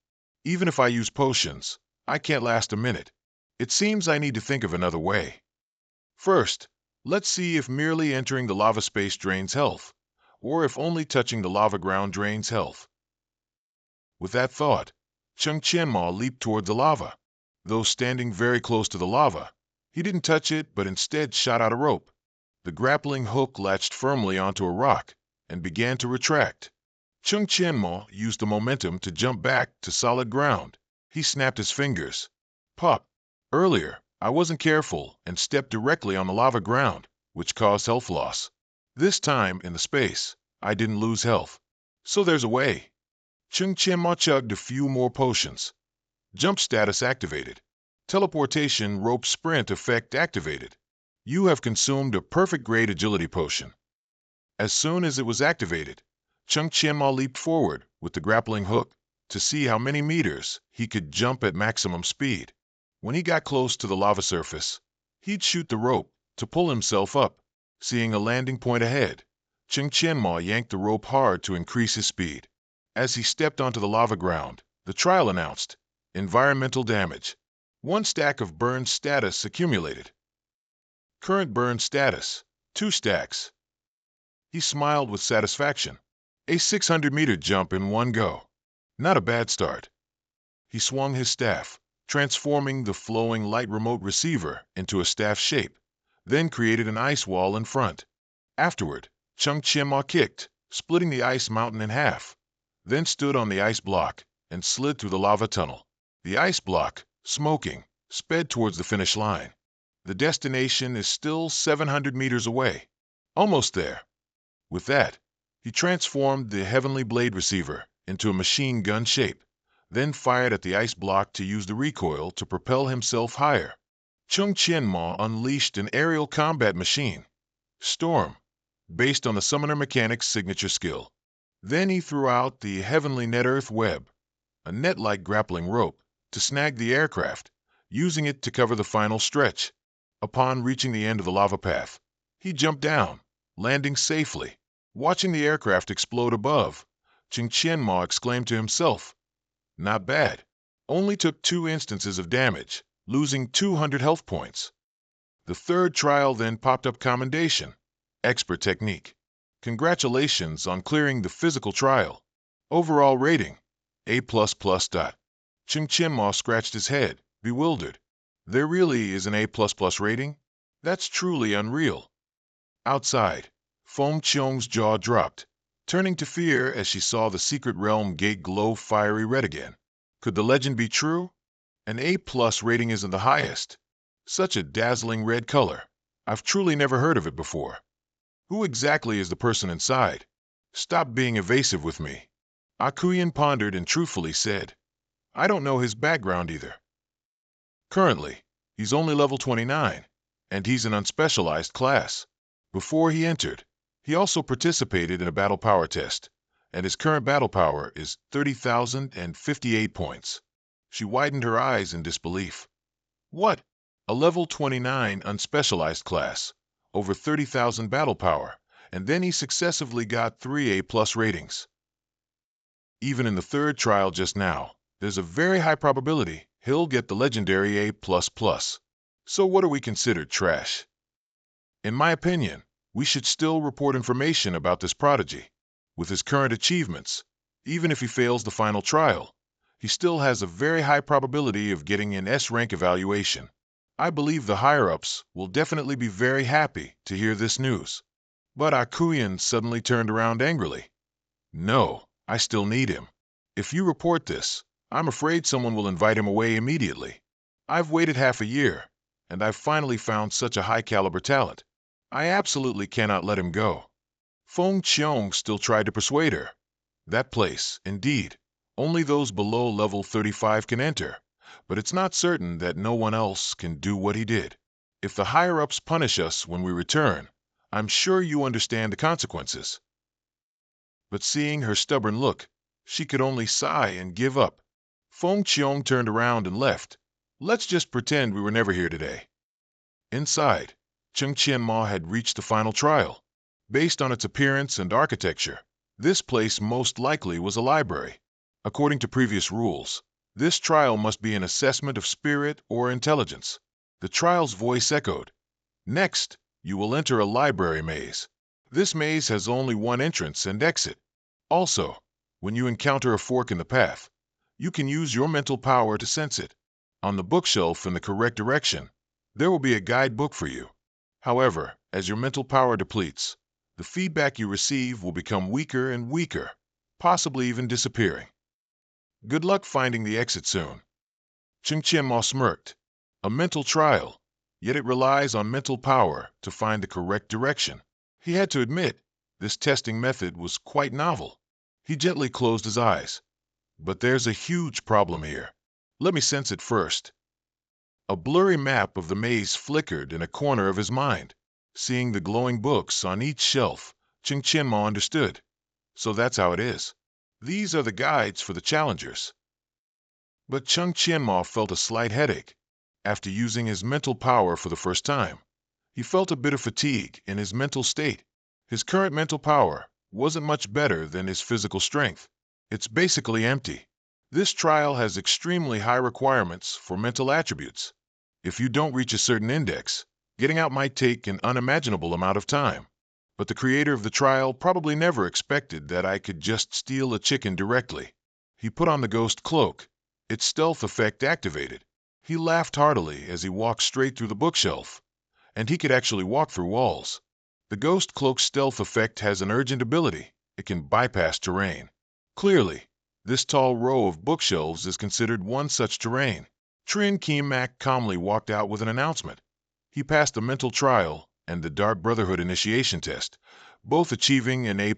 Even if I use potions, I can't last a minute. It seems I need to think of another way. First, let's see if merely entering the lava space drains health, or if only touching the lava ground drains health. With that thought, Qingqianma leaped toward the lava. Though standing very close to the lava, he didn't touch it but instead shot out a rope. The grappling hook latched firmly onto a rock and began to retract. Qingqianma used the momentum to jump back to solid ground. He snapped his fingers. Pop! Earlier, I wasn't careful and stepped directly on the lava ground, which caused health loss. This time, in the space, I didn't lose health. So there's a way. Qingqianma chugged a few more potions. Jump status activated. Teleportation rope sprint effect activated. You have consumed a perfect grade agility potion. As soon as it was activated, Qingqianma leaped forward with the grappling hook to see how many meters he could jump at maximum speed. When he got close to the lava surface, he'd shoot the rope to pull himself up. Seeing a landing point ahead, Qingqianma yanked the rope hard to increase his speed. As he stepped onto the lava ground, the trial announced, environmental damage. 1 stack of burned status accumulated. Current burned status, 2 stacks. He smiled with satisfaction. A 600-meter jump in one go. Not a bad start. He swung his staff, transforming the flowing light remote receiver into a staff shape, then created an ice wall in front. Afterward, Qingqianma kicked, splitting the ice mountain in half, then stood on the ice block and slid through the lava tunnel. The ice block, smoking, sped towards the finish line. The destination is still 700 meters away. Almost there. With that, he transformed the heavenly blade receiver into a machine gun shape, then fired at the ice block to use the recoil to propel himself higher. Qingqianma unleashed an aerial combat machine, Storm, based on the Summoner Mechanic's signature skill. Then he threw out the heavenly net earth web, a net-like grappling rope, to snag the aircraft, using it to cover the final stretch. Upon reaching the end of the lava path, he jumped down, landing safely. Watching the aircraft explode above, Qingqianma exclaimed to himself, "Not bad. Only took 2 instances of damage, losing 200 health points." The third trial then popped up commendation, expert technique. Congratulations on clearing the physical trial. Overall rating, A++. Qingqianma scratched his head, bewildered. There really is an A++ rating? That's truly unreal. Outside, Feng Qiong's jaw dropped, turning to fear as she saw the secret realm gate glow fiery red again. Could the legend be true? An A+ rating isn't the highest. Such a dazzling red color. I've truly never heard of it before. Who exactly is the person inside? Stop being evasive with me. Akuyan pondered and truthfully said, I don't know his background either. Currently, He's only level 29, and he's an unspecialized class. Before he entered, he also participated in a battle power test, and his current battle power is 30,058 points. She widened her eyes in disbelief. What? A level 29 unspecialized class, over 30,000 battle power, and then he successively got 3 A+ ratings. Even in the third trial just now, there's a very high probability he'll get the legendary A++. So what are we considered trash? In my opinion, we should still report information about this prodigy. With his current achievements, even if he fails the final trial, he still has a very high probability of getting an S-rank evaluation. I believe the higher-ups will definitely be very happy to hear this news. But Akuyan suddenly turned around angrily. No, I still need him. If you report this, I'm afraid someone will invite him away immediately. I've waited half a year, and I've finally found such a high-caliber talent. I absolutely cannot let him go. Feng Qiong still tried to persuade her. That place, indeed, only those below level 35 can enter, but it's not certain that no one else can do what he did. If the higher-ups punish us when we return, I'm sure you understand the consequences. But seeing her stubborn look, she could only sigh and give up. Feng Qiong turned around and left. Let's just pretend we were never here today. Inside, Cheng Qianma had reached the final trial. Based on its appearance and architecture, this place most likely was a library. According to previous rules, this trial must be an assessment of spirit or intelligence. The trial's voice echoed. Next, you will enter a library maze. This maze has only one entrance and exit. Also, when you encounter a fork in the path, you can use your mental power to sense it. On the bookshelf in the correct direction, there will be a guidebook for you. However, as your mental power depletes, the feedback you receive will become weaker and weaker, possibly even disappearing. Good luck finding the exit soon. Cheng Qianma smirked. A mental trial, yet it relies on mental power to find the correct direction. He had to admit, this testing method was quite novel. He gently closed his eyes. But there's a huge problem here. Let me sense it first. A blurry map of the maze flickered in a corner of his mind. Seeing the glowing books on each shelf, Cheng Qianma understood. So that's how it is. These are the guides for the challengers. But Cheng Qianma felt a slight headache. After using his mental power for the first time, he felt a bit of fatigue in his mental state. His current mental power wasn't much better than his physical strength. It's basically empty. This trial has extremely high requirements for mental attributes. If you don't reach a certain index, getting out might take an unimaginable amount of time. But the creator of the trial probably never expected that I could just steal a chicken directly. He put on the ghost cloak. Its stealth effect activated. He laughed heartily as he walked straight through the bookshelf. And he could actually walk through walls. The ghost cloak's stealth effect has an urgent ability. It can bypass terrain. Clearly, this tall row of bookshelves is considered one such terrain. Trin Keemak calmly walked out with an announcement. He passed the mental trial and the Dark Brotherhood initiation test, both achieving an A++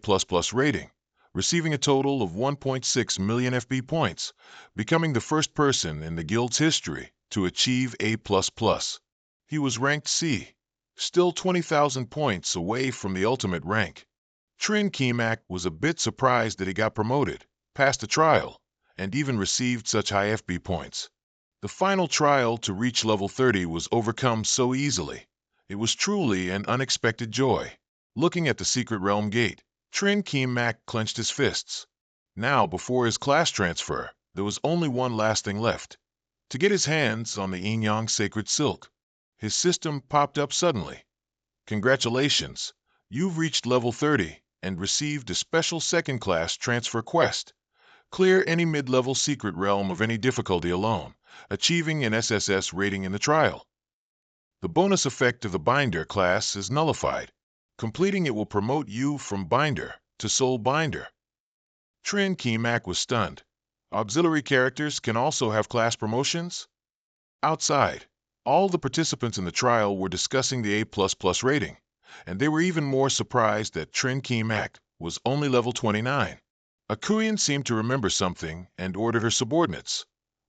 rating, receiving a total of 1.6 million FB points, becoming the first person in the guild's history to achieve A++. He was ranked C, still 20,000 points away from the ultimate rank. Trin Keemak was a bit surprised that he got promoted, passed the trial, and even received such high FB points. The final trial to reach level 30 was overcome so easily. It was truly an unexpected joy. Looking at the secret realm gate, Trin Keemak clenched his fists. Now, before his class transfer, there was only one last thing left. To get his hands on the Yin-Yang sacred silk. His system popped up suddenly. Congratulations, you've reached level 30 and received a special second-class transfer quest. Clear any mid-level secret realm of any difficulty alone, achieving an SSS rating in the trial. The bonus effect of the Binder class is nullified. Completing it will promote you from Binder to Soul Binder. Trin Keemak was stunned. Auxiliary characters can also have class promotions? Outside, all the participants in the trial were discussing the A++ rating, and they were even more surprised that Trin Keemak was only level 29. Akuyan seemed to remember something and ordered her subordinates.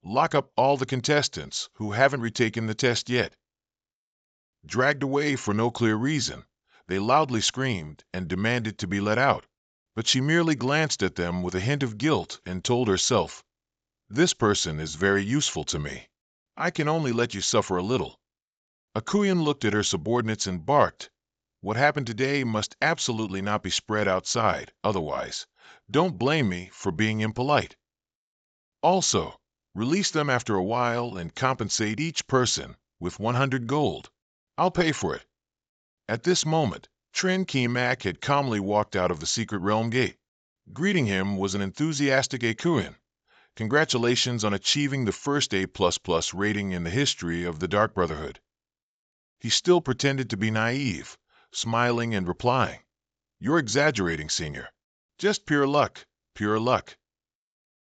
Lock up all the contestants who haven't retaken the test yet. Dragged away for no clear reason, they loudly screamed and demanded to be let out. But she merely glanced at them with a hint of guilt and told herself, "This person is very useful to me. I can only let you suffer a little." Akuyan looked at her subordinates and barked, "What happened today must absolutely not be spread outside, otherwise, don't blame me for being impolite. Also, release them after a while and compensate each person with 100 gold. I'll pay for it." At this moment, Trin Kimak had calmly walked out of the secret realm gate. Greeting him was an enthusiastic Akuyan. "Congratulations on achieving the first A++ rating in the history of the Dark Brotherhood." He still pretended to be naive, smiling and replying, "You're exaggerating, senior. Just pure luck, pure luck."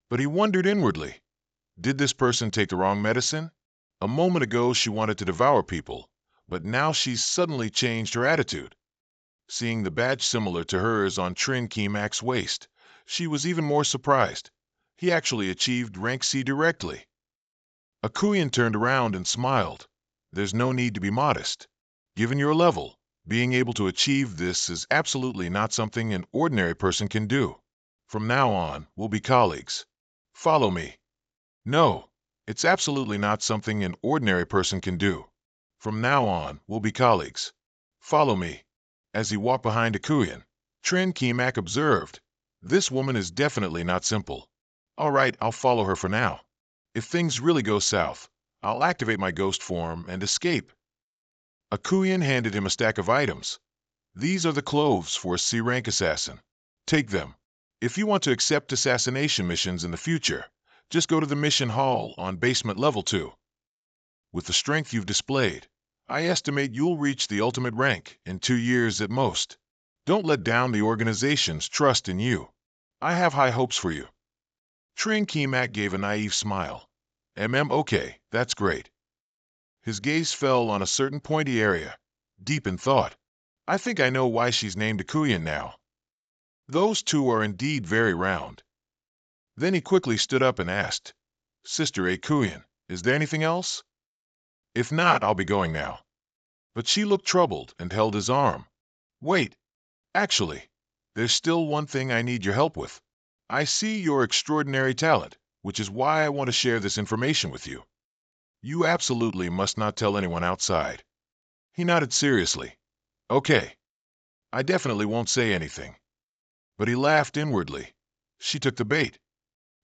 But he wondered inwardly, did this person take the wrong medicine? A moment ago she wanted to devour people, but now she's suddenly changed her attitude. Seeing the badge similar to hers on Trin Kimak's waist, she was even more surprised. He actually achieved rank C directly. Akuyan turned around and smiled. "There's no need to be modest. Given your level, being able to achieve this is absolutely not something an ordinary person can do. From now on, we'll be colleagues. Follow me." "No, it's absolutely not something an ordinary person can do. From now on, we'll be colleagues. Follow me." As he walked behind Akuyan, Trin Kimak observed, "This woman is definitely not simple. All right, I'll follow her for now. If things really go south, I'll activate my ghost form and escape." Akuyan handed him a stack of items. "These are the clothes for a C-rank assassin. Take them. If you want to accept assassination missions in the future, just go to the mission hall on basement level 2. With the strength you've displayed, I estimate you'll reach the ultimate rank in 2 years at most. Don't let down the organization's trust in you. I have high hopes for you." Trin Kimak gave a naive smile. Okay, that's great." His gaze fell on a certain pointy area, deep in thought. "I think I know why she's named Akuyan now. Those two are indeed very round." Then he quickly stood up and asked, "Sister Akuyan, is there anything else? If not, I'll be going now." But she looked troubled and held his arm. "Wait. Actually, there's still one thing I need your help with. I see your extraordinary talent, which is why I want to share this information with you. You absolutely must not tell anyone outside." He nodded seriously. "Okay. I definitely won't say anything." But he laughed inwardly. She took the bait.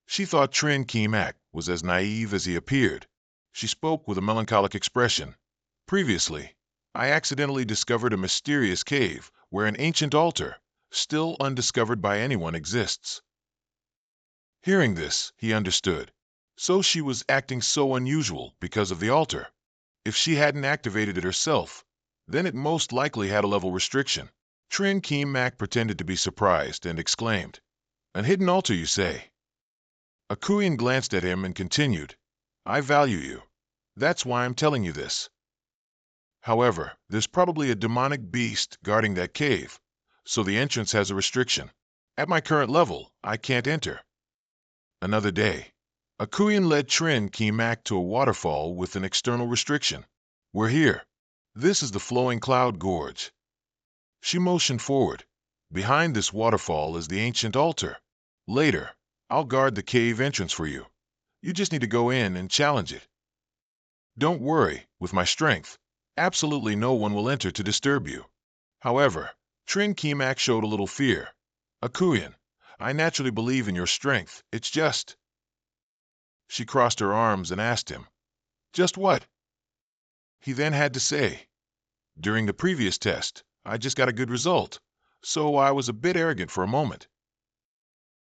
She thought Trin Kimak was as naive as he appeared. She spoke with a melancholic expression. "Previously, I accidentally discovered a mysterious cave where an ancient altar, still undiscovered by anyone, exists." Hearing this, he understood. So she was acting so unusual because of the altar. If she hadn't activated it herself, then it most likely had a level restriction. Trin Kimak pretended to be surprised and exclaimed, "An hidden altar, you say?" Akuyan glanced at him and continued, "I value you. That's why I'm telling you this. However, there's probably a demonic beast guarding that cave, so the entrance has a restriction. At my current level, I can't enter." Another day, Akuyan led Trin Kimak to a waterfall with an external restriction. "We're here. This is the flowing cloud gorge." She motioned forward. "Behind this waterfall is the ancient altar. Later, I'll guard the cave entrance for you. You just need to go in and challenge it. Don't worry, with my strength, absolutely no one will enter to disturb you." However, Trin Kimak showed a little fear. "Akuyan, I naturally believe in your strength. It's just—" She crossed her arms and asked him, "Just what?" He then had to say, "During the previous test, I just got a good result, so I was a bit arrogant for a moment.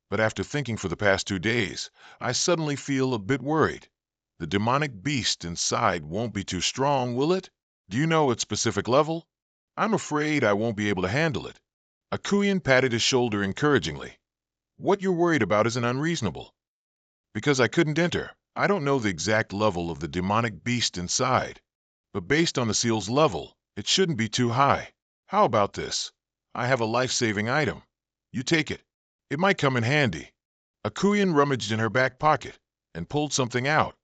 But after thinking for the past 2 days, I suddenly feel a bit worried. The demonic beast inside won't be too strong, will it? Do you know its specific level? I'm afraid I won't be able to handle it." Akuyan patted his shoulder encouragingly. "What you're worried about isn't unreasonable. Because I couldn't enter, I don't know the exact level of the demonic beast inside. But based on the seal's level, it shouldn't be too high. How about this? I have a life-saving item. You take it. It might come in handy." Akuyan rummaged in her back pocket and pulled something out.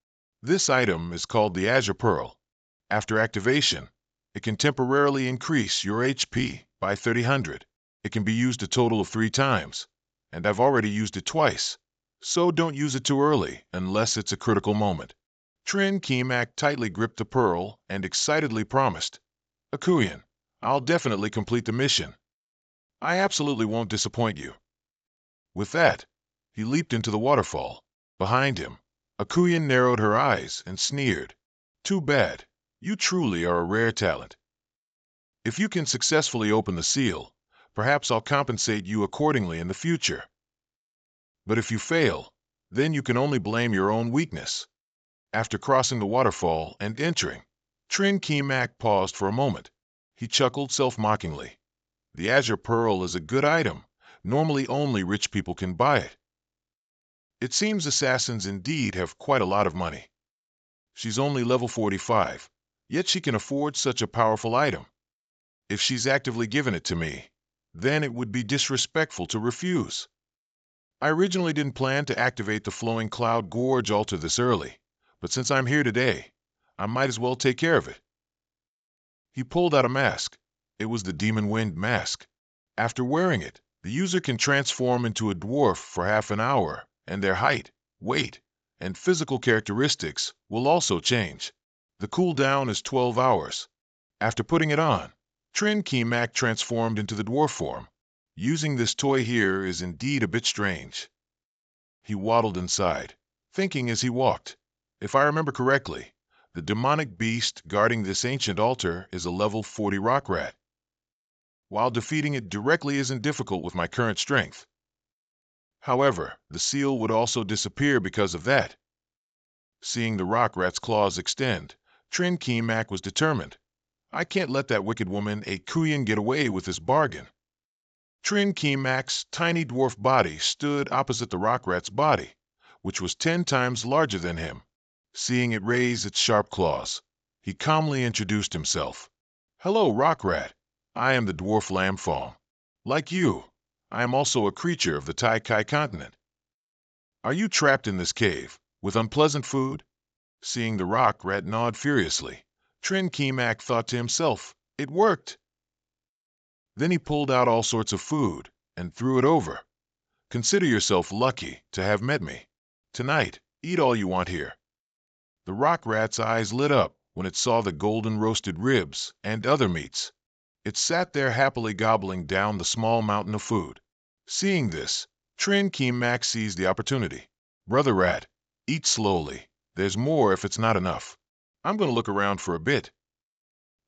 This item is called the Azure Pearl. After activation, it can temporarily increase your HP by 300. It can be used a total of 3 times, and I've already used it twice, so don't use it too early unless it's a critical moment. Trin Kemak tightly gripped the pearl and excitedly promised, Akuyan, I'll definitely complete the mission. I absolutely won't disappoint you. With that, he leaped into the waterfall. Behind him, Akuyan narrowed her eyes and sneered. Too bad. You truly are a rare talent. If you can successfully open the seal, perhaps I'll compensate you accordingly in the future. But if you fail, then you can only blame your own weakness. After crossing the waterfall and entering, Trin Kemak paused for a moment. He chuckled self-mockingly. The Azure Pearl is a good item. Normally only rich people can buy it. It seems assassins indeed have quite a lot of money. She's only level 45, yet she can afford such a powerful item. If she's actively given it to me, then it would be disrespectful to refuse. I originally didn't plan to activate the Flowing Cloud Gorge altar this early, but since I'm here today, I might as well take care of it. He pulled out a mask. It was the Demon Wind mask. After wearing it, the user can transform into a dwarf for half an hour, and their height, weight, and physical characteristics will also change. The cooldown is 12 hours. After putting it on, Trin Kemak transformed into the dwarf form. Using this toy here is indeed a bit strange. He waddled inside, thinking as he walked. If I remember correctly, the demonic beast guarding this ancient altar is a level 40 rock rat. While defeating it directly isn't difficult with my current strength. However, the seal would also disappear because of that. Seeing the rock rat's claws extend, Trin Kemak was determined. I can't let that wicked woman Akuyan get away with this bargain. Trin Kemak's tiny dwarf body stood opposite the rock rat's body, which was 10 times larger than him. Seeing it raise its sharp claws, he calmly introduced himself. Hello, rock rat. I am the dwarf lamb fawn. Like you, I am also a creature of the Tai Kai continent. Are you trapped in this cave, with unpleasant food? Seeing the rock rat nod furiously, Trin Kemak thought to himself, it worked. Then he pulled out all sorts of food and threw it over. Consider yourself lucky to have met me. Tonight, eat all you want here. The rock rat's eyes lit up when it saw the golden roasted ribs and other meats. It sat there happily gobbling down the small mountain of food. Seeing this, Trin Kemak seized the opportunity. Brother rat, eat slowly. There's more if it's not enough. I'm going to look around for a bit.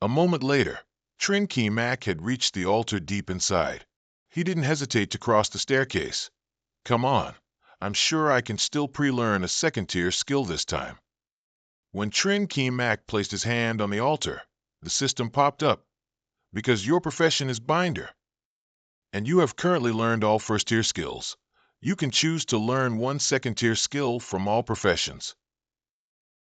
A moment later, Trin Kemak had reached the altar deep inside. He didn't hesitate to cross the staircase. Come on, I'm sure I can still pre-learn a second-tier skill this time. When Trin Kemak placed his hand on the altar, the system popped up. Because your profession is binder, and you have currently learned all first-tier skills, you can choose to learn one second-tier skill from all professions.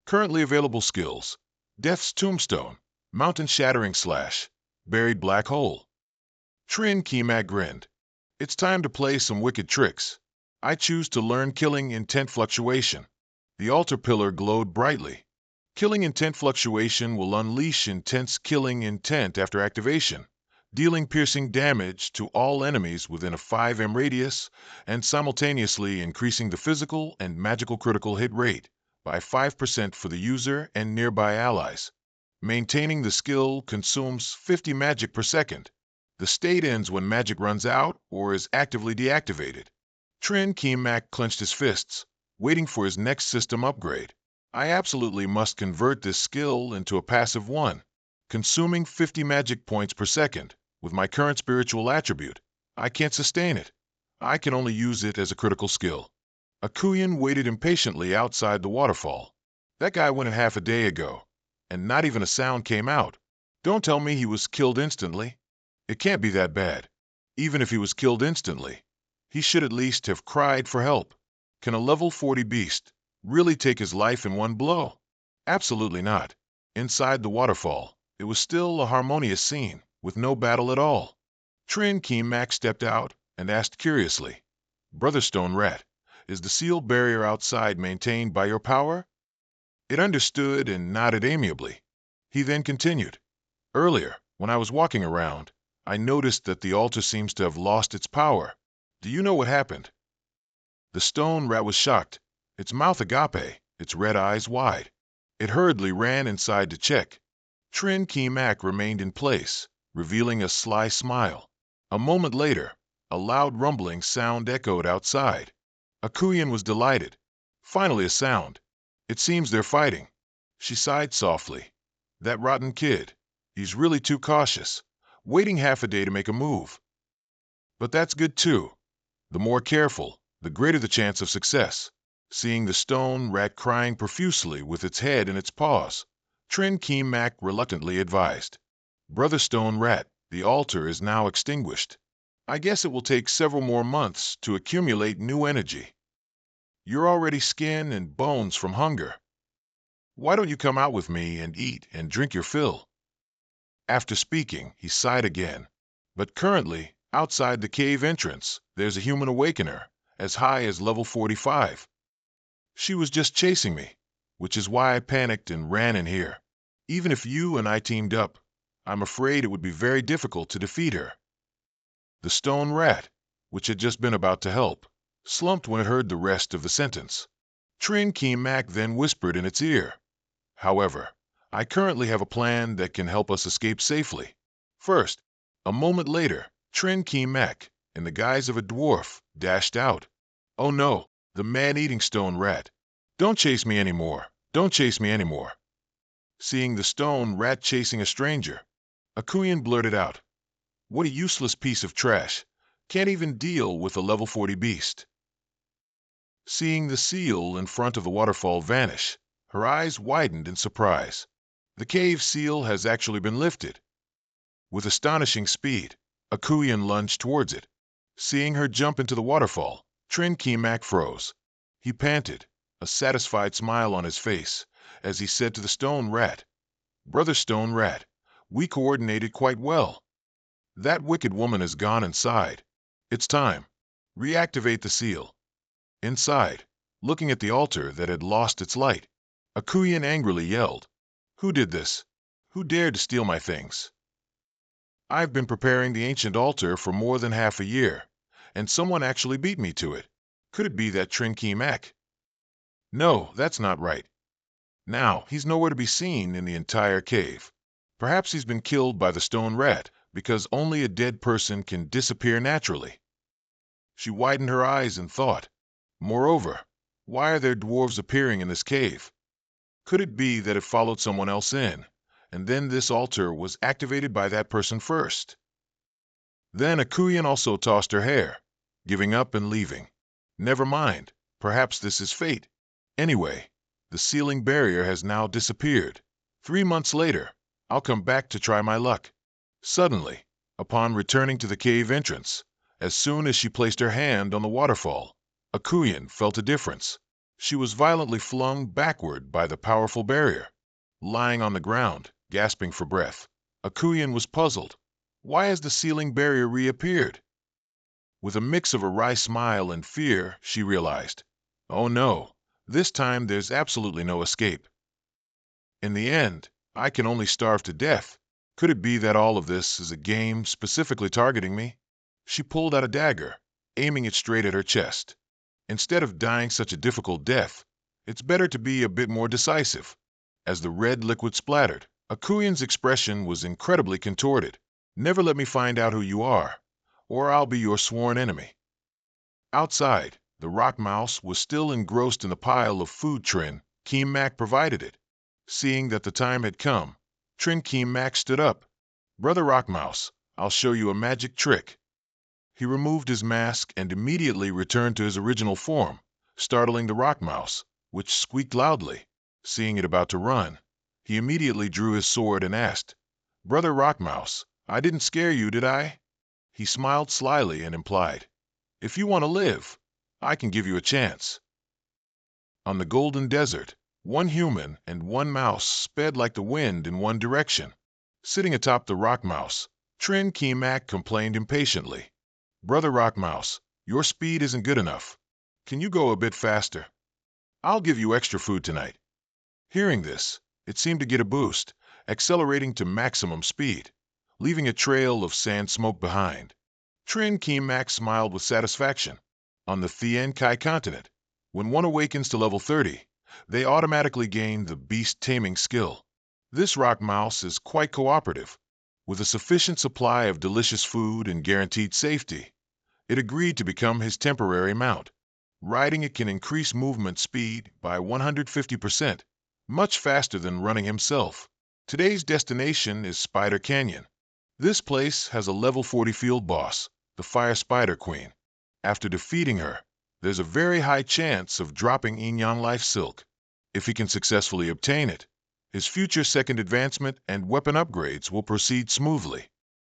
Currently available skills: Death's Tombstone, Mountain Shattering Slash, Buried Black Hole. Trin Kemak grinned. It's time to play some wicked tricks. I choose to learn Killing Intent Fluctuation. The altar pillar glowed brightly. Killing Intent Fluctuation will unleash intense killing intent after activation, dealing piercing damage to all enemies within a 5m radius and simultaneously increasing the physical and magical critical hit rate by 5% for the user and nearby allies. Maintaining the skill consumes 50 magic per second. The state ends when magic runs out or is actively deactivated. Trin Kemak clenched his fists, waiting for his next system upgrade. I absolutely must convert this skill into a passive one, consuming 50 magic points per second. With my current spiritual attribute, I can't sustain it. I can only use it as a critical skill. Akuyan waited impatiently outside the waterfall. That guy went in half a day ago, and not even a sound came out. Don't tell me he was killed instantly. It can't be that bad. Even if he was killed instantly, he should at least have cried for help. Can a level 40 beast really take his life in one blow? Absolutely not. Inside the waterfall, it was still a harmonious scene, with no battle at all. Trin Kemak stepped out and asked curiously, Brother Stone Rat, is the seal barrier outside maintained by your power? It understood and nodded amiably. He then continued. Earlier, when I was walking around, I noticed that the altar seems to have lost its power. Do you know what happened? The stone rat was shocked, its mouth agape, its red eyes wide. It hurriedly ran inside to check. Trin Keemak remained in place, revealing a sly smile. A moment later, a loud rumbling sound echoed outside. Akuyan was delighted. Finally a sound. It seems they're fighting. She sighed softly. That rotten kid. He's really too cautious, waiting half a day to make a move. But that's good too. The more careful, the greater the chance of success. Seeing the stone rat crying profusely with its head in its paws, Trin Keemak reluctantly advised. Brother Stone Rat, the altar is now extinguished. I guess it will take several more months to accumulate new energy. You're already skin and bones from hunger. Why don't you come out with me and eat and drink your fill? After speaking, he sighed again. But currently, outside the cave entrance, there's a human awakener, as high as level 45. She was just chasing me, which is why I panicked and ran in here. Even if you and I teamed up, I'm afraid it would be very difficult to defeat her. The stone rat, which had just been about to help, slumped when it heard the rest of the sentence. Trin Keemak then whispered in its ear. However, I currently have a plan that can help us escape safely. First, a moment later, Trin Keemak, in the guise of a dwarf, dashed out. Oh no, the man-eating stone rat. Don't chase me anymore. Don't chase me anymore. Seeing the stone rat chasing a stranger, Akuyan blurted out. What a useless piece of trash. Can't even deal with a level 40 beast. Seeing the seal in front of the waterfall vanish, her eyes widened in surprise. The cave seal has actually been lifted. With astonishing speed, Akuyan lunged towards it. Seeing her jump into the waterfall, Trin Keemak froze. He panted, a satisfied smile on his face, as he said to the stone rat, Brother Stone Rat, we coordinated quite well. That wicked woman has gone inside. It's time. Reactivate the seal. Inside, looking at the altar that had lost its light, Akuyan angrily yelled, Who did this? Who dared to steal my things? I've been preparing the ancient altar for more than half a year, and someone actually beat me to it. Could it be that Trin Keemak? No, that's not right. Now, he's nowhere to be seen in the entire cave. Perhaps he's been killed by the stone rat, because only a dead person can disappear naturally. She widened her eyes in thought. Moreover, why are there dwarves appearing in this cave? Could it be that it followed someone else in, and then this altar was activated by that person first? Then Akuyan also tossed her hair, giving up and leaving. Never mind, perhaps this is fate. Anyway, the sealing barrier has now disappeared. 3 months later, I'll come back to try my luck. Suddenly, upon returning to the cave entrance, as soon as she placed her hand on the waterfall, Akuyan felt a difference. She was violently flung backward by the powerful barrier. Lying on the ground, gasping for breath, Akuyan was puzzled. Why has the sealing barrier reappeared? With a mix of a wry smile and fear, she realized, oh no, this time there's absolutely no escape. In the end, I can only starve to death. Could it be that all of this is a game specifically targeting me? She pulled out a dagger, aiming it straight at her chest. Instead of dying such a difficult death, it's better to be a bit more decisive. As the red liquid splattered, Akuyan's expression was incredibly contorted. Never let me find out who you are, or I'll be your sworn enemy. Outside, the rock mouse was still engrossed in the pile of food Trin Keemak provided it. Seeing that the time had come, Trin Keemak stood up. Brother Rock Mouse, I'll show you a magic trick. He removed his mask and immediately returned to his original form, startling the rock mouse, which squeaked loudly. Seeing it about to run, he immediately drew his sword and asked, Brother Rock Mouse, I didn't scare you, did I? He smiled slyly and implied, if you want to live, I can give you a chance. On the golden desert, one human and one mouse sped like the wind in one direction. Sitting atop the rock mouse, Trin Keemak complained impatiently. Brother Rock Mouse, your speed isn't good enough. Can you go a bit faster? I'll give you extra food tonight. Hearing this, it seemed to get a boost, accelerating to maximum speed, leaving a trail of sand smoke behind. Trin Kemak smiled with satisfaction. On the Thien Kai continent, when one awakens to level 30, they automatically gain the beast-taming skill. This rock mouse is quite cooperative. With a sufficient supply of delicious food and guaranteed safety, it agreed to become his temporary mount. Riding it can increase movement speed by 150%, much faster than running himself. Today's destination is Spider Canyon. This place has a level 40 field boss, the Fire Spider Queen. After defeating her, there's a very high chance of dropping Inyan Life Silk. If he can successfully obtain it, his future second advancement and weapon upgrades will proceed smoothly.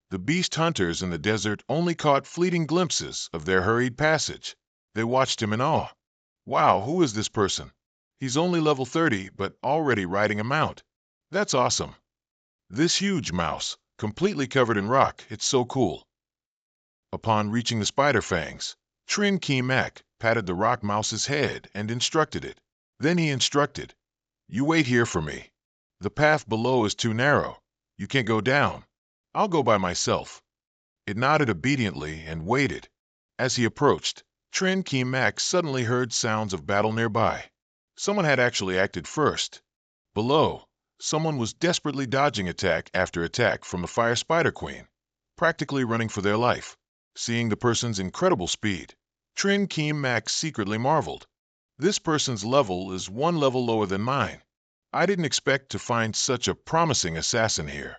The beast hunters in the desert only caught fleeting glimpses of their hurried passage. They watched him in awe. Wow, who is this person? He's only level 30, but already riding a mount. That's awesome. This huge mouse, completely covered in rock, it's so cool. Upon reaching the spider fangs, Trin Kemak patted the rock mouse's head and instructed it. Then he instructed, "You wait here for me. The path below is too narrow. You can't go down. I'll go by myself." It nodded obediently and waited. As he approached, Trin Kemak suddenly heard sounds of battle nearby. Someone had actually acted first. Below, someone was desperately dodging attack after attack from the Fire Spider Queen, practically running for their life. Seeing the person's incredible speed, Trin Kemak secretly marveled. This person's level is one level lower than mine. I didn't expect to find such a promising assassin here.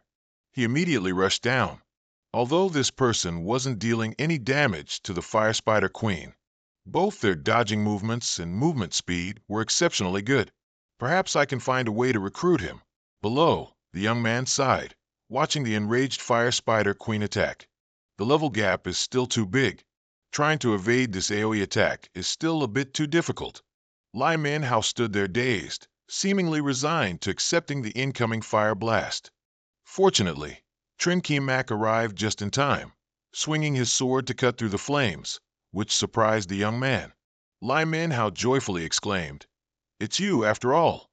He immediately rushed down. Although this person wasn't dealing any damage to the Fire Spider Queen, both their dodging movements and movement speed were exceptionally good. Perhaps I can find a way to recruit him. Below, the young man sighed, watching the enraged Fire Spider Queen attack. The level gap is still too big. Trying to evade this AoE attack is still a bit too difficult. Lai Minhao stood there dazed, seemingly resigned to accepting the incoming fire blast. Fortunately, Trin Kemak arrived just in time, swinging his sword to cut through the flames, which surprised the young man. Lai Minhao joyfully exclaimed, "It's you, after all."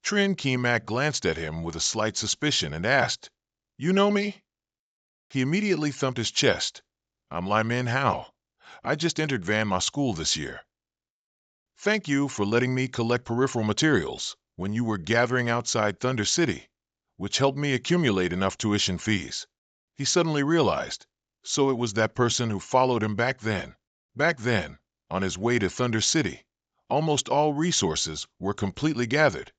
Trin Kemak glanced at him with a slight suspicion and asked, "You know me?" He immediately thumped his chest. "I'm Lai Minhao. I just entered Vanma School this year. Thank you for letting me collect peripheral materials when you were gathering outside Thunder City, which helped me accumulate enough tuition fees." He suddenly realized, so it was that person who followed him back then. Back then, on his way to Thunder City, almost all resources were completely gathered.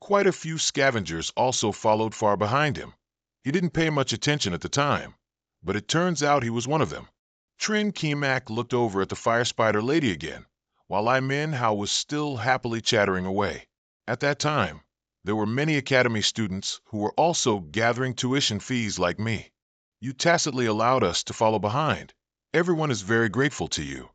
Quite a few scavengers also followed far behind him. He didn't pay much attention at the time, but it turns out he was one of them. Trin Kemak looked over at the Fire Spider Lady again, while Lai Minhao was still happily chattering away. At that time, there were many academy students who were also gathering tuition fees like me. You tacitly allowed us to follow behind. Everyone is very grateful to you.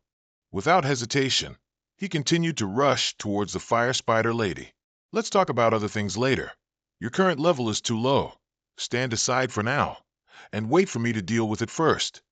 Without hesitation, he continued to rush towards the Fire Spider Lady. Let's talk about other things later. Your current level is too low. Stand aside for now, and wait for me to deal with it first.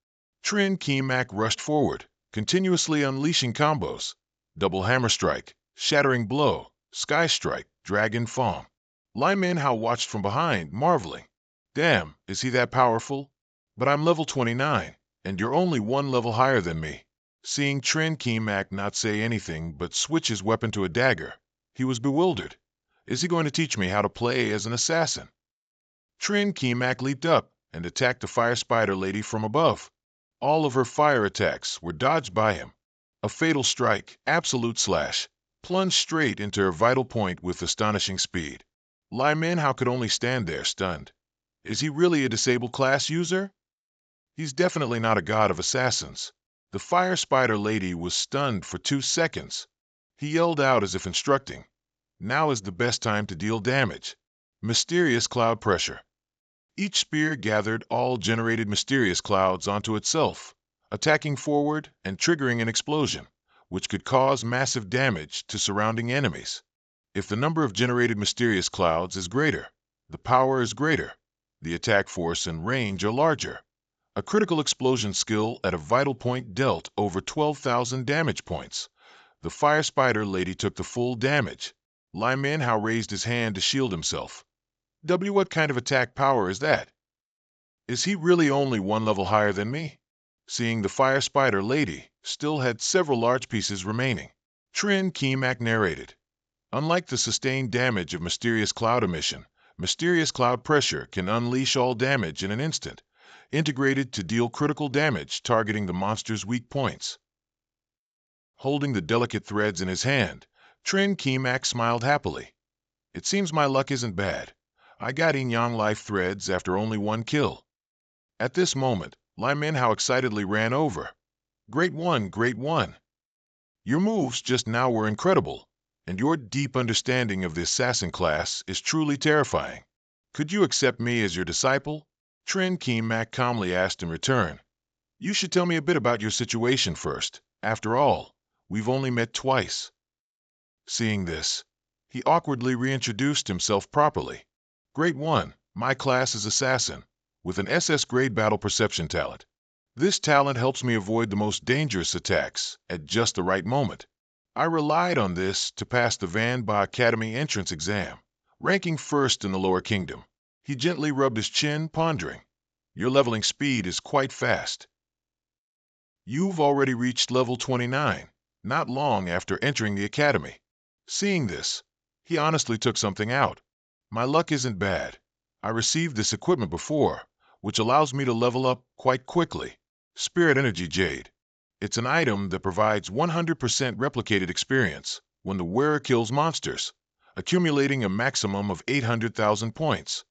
Trin Kemak rushed forward, continuously unleashing combos. Double Hammer Strike, Shattering Blow, Sky Strike, Dragon Fawn. Lai Minhao watched from behind, marveling. Damn, is he that powerful? But I'm level 29, and you're only one level higher than me. Seeing Trin Kemak not say anything but switch his weapon to a dagger, he was bewildered. Is he going to teach me how to play as an assassin? Trin Kemak leaped up and attacked the Fire Spider Lady from above. All of her fire attacks were dodged by him. A fatal strike, Absolute Slash, plunged straight into her vital point with astonishing speed. Lai Minhao could only stand there, stunned. Is he really a disabled class user? He's definitely not a god of assassins. The Fire Spider Lady was stunned for 2 seconds. He yelled out as if instructing, "Now is the best time to deal damage." Mysterious Cloud Pressure. Each spear gathered all generated mysterious clouds onto itself, attacking forward and triggering an explosion, which could cause massive damage to surrounding enemies. If the number of generated mysterious clouds is greater, the power is greater, the attack force and range are larger. A critical explosion skill at a vital point dealt over 12,000 damage points. The Fire Spider Lady took the full damage. Lai Manhua raised his hand to shield himself. What kind of attack power is that? Is he really only one level higher than me? Seeing the fire spider lady still had several large pieces remaining, Trin Kemak narrated. Unlike the sustained damage of mysterious cloud emission, mysterious cloud pressure can unleash all damage in an instant, integrated to deal critical damage targeting the monster's weak points. Holding the delicate threads in his hand, Trin Kemak smiled happily. It seems my luck isn't bad. I got Yang life threads after only one kill. At this moment, Lai Manhua excitedly ran over. Great one, great one. Your moves just now were incredible, and your deep understanding of the assassin class is truly terrifying. Could you accept me as your disciple? Trin Kemak calmly asked in return. You should tell me a bit about your situation first. After all, we've only met twice. Seeing this, he awkwardly reintroduced himself properly. Great one, my class is assassin, with an SS grade battle perception talent. This talent helps me avoid the most dangerous attacks at just the right moment. I relied on this to pass the Manhua Academy entrance exam, ranking first in the lower kingdom. He gently rubbed his chin, pondering. Your leveling speed is quite fast. You've already reached level 29, not long after entering the academy. Seeing this, he honestly took something out. My luck isn't bad. I received this equipment before, which allows me to level up quite quickly. Spirit Energy Jade. It's an item that provides 100% replicated experience when the wearer kills monsters, accumulating a maximum of 800,000 points,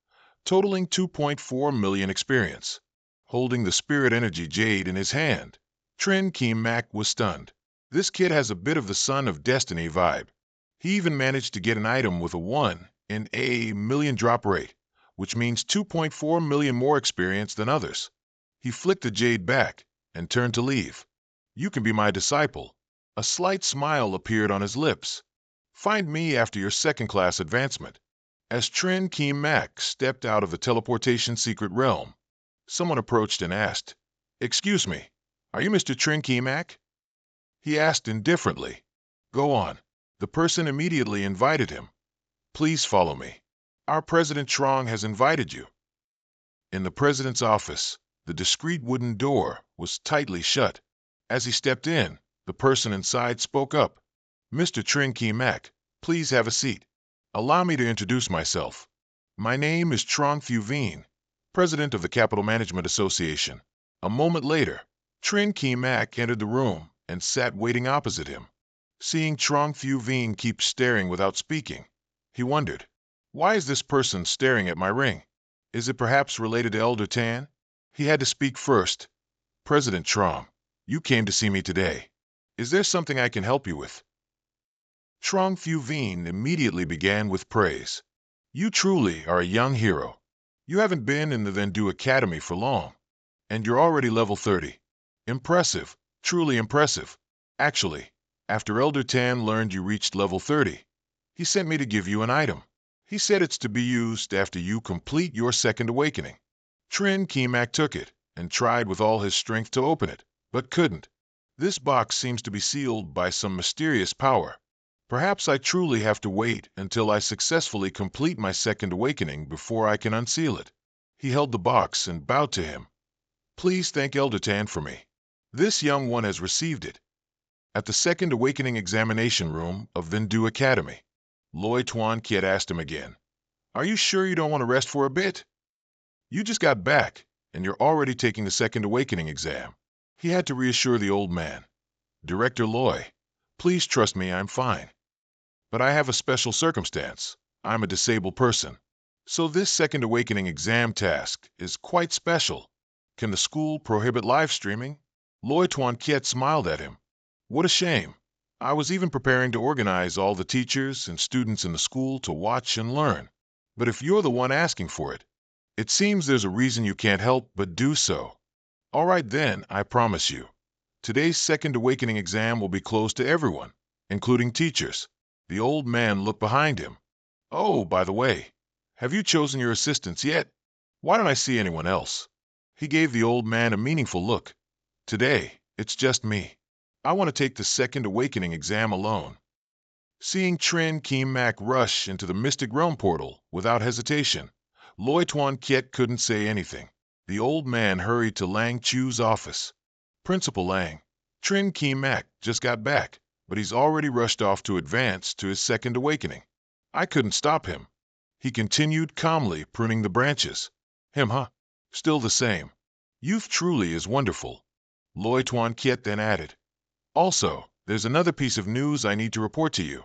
totaling 2.4 million experience. Holding the Spirit Energy Jade in his hand, Trin Kemak was stunned. This kid has a bit of the Son of Destiny vibe. He even managed to get an item with a 1 in a million drop rate, which means 2.4 million more experience than others. He flicked the jade back and turned to leave. You can be my disciple. A slight smile appeared on his lips. Find me after your second-class advancement. As Trin Kemak stepped out of the teleportation secret realm, someone approached and asked, Excuse me, are you Mr. Trin Kemak? He asked indifferently. Go on. The person immediately invited him. Please follow me. Our President Trong has invited you. In the president's office, the discreet wooden door was tightly shut. As he stepped in, the person inside spoke up. Mr. Trin Kemak, please have a seat. Allow me to introduce myself. My name is Trong Veen, president of the Capital Management Association. A moment later, Trin Kemak entered the room and sat waiting opposite him. Seeing Trong Veen keep staring without speaking, he wondered, why is this person staring at my ring? Is it perhaps related to Elder Tan? He had to speak first. President Trong, you came to see me today. Is there something I can help you with? Trong Veen immediately began with praise. You truly are a young hero. You haven't been in the Vendu Academy for long, and you're already level 30. Impressive, truly impressive. Actually, after Elder Tan learned you reached level 30, he sent me to give you an item. He said it's to be used after you complete your second awakening. Trin Kemak took it and tried with all his strength to open it, but couldn't. This box seems to be sealed by some mysterious power. Perhaps I truly have to wait until I successfully complete my second awakening before I can unseal it. He held the box and bowed to him. Please thank Elder Tan for me. This young one has received it. At the second awakening examination room of Vendu Academy, Loi Tuan Kiet asked him again, Are you sure you don't want to rest for a bit? You just got back, and you're already taking the second awakening exam. He had to reassure the old man. Director Loi, please trust me, I'm fine. But I have a special circumstance. I'm a disabled person. So this second awakening exam task is quite special. Can the school prohibit live streaming? Loi Tuan Kiet smiled at him. What a shame. I was even preparing to organize all the teachers and students in the school to watch and learn. But if you're the one asking for it, it seems there's a reason you can't help but do so. All right then, I promise you. Today's second awakening exam will be closed to everyone, including teachers. The old man looked behind him. Oh, by the way, have you chosen your assistants yet? Why don't I see anyone else? He gave the old man a meaningful look. Today, it's just me. I want to take the second awakening exam alone. Seeing Trin Keem-Mak rush into the Mystic Realm portal without hesitation, Loi Tuan Kiet couldn't say anything. The old man hurried to Lang Chu's office. Principal Lang, Trin Keem-Mak just got back, but he's already rushed off to advance to his second awakening. I couldn't stop him. He continued calmly pruning the branches. Him, huh? Still the same. Youth truly is wonderful. Loi Tuan Kiet then added. Also, there's another piece of news I need to report to you.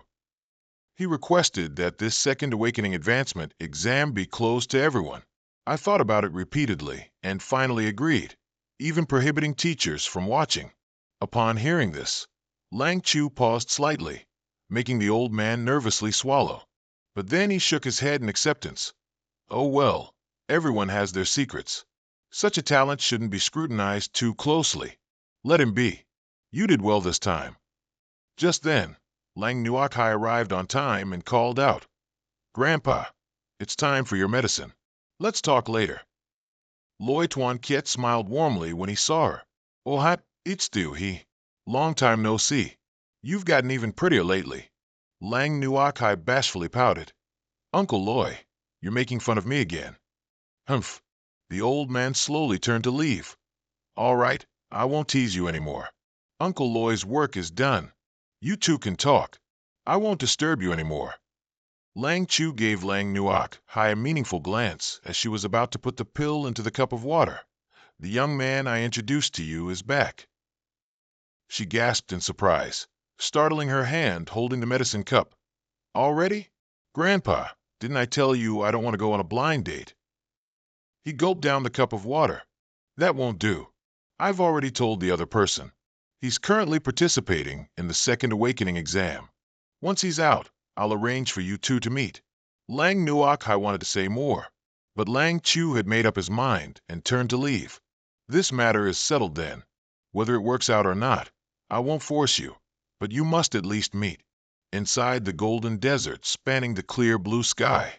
He requested that this second awakening advancement exam be closed to everyone. I thought about it repeatedly and finally agreed, even prohibiting teachers from watching. Upon hearing this, Lang Chu paused slightly, making the old man nervously swallow. But then he shook his head in acceptance. Oh well, everyone has their secrets. Such a talent shouldn't be scrutinized too closely. Let him be. You did well this time. Just then, Lang Nuakhai arrived on time and called out, Grandpa, it's time for your medicine. Let's talk later. Loi Tuan Kiet smiled warmly when he saw her. Oh hat, it's du he. Long time no see. You've gotten even prettier lately. Lang Nuakhai bashfully pouted. Uncle Loi, you're making fun of me again. Humph. The old man slowly turned to leave. All right, I won't tease you anymore. Uncle Loi's work is done. You two can talk. I won't disturb you anymore. Lang Chu gave Lang Nuakhai a meaningful glance as she was about to put the pill into the cup of water. The young man I introduced to you is back. She gasped in surprise, startling her hand holding the medicine cup. Already? Grandpa, didn't I tell you I don't want to go on a blind date? He gulped down the cup of water. That won't do. I've already told the other person. He's currently participating in the second awakening exam. Once he's out, I'll arrange for you two to meet. Lang Nuakhai wanted to say more, but Lang Chu had made up his mind and turned to leave. This matter is settled then. Whether it works out or not, I won't force you, but you must at least meet. Inside the golden desert spanning the clear blue sky,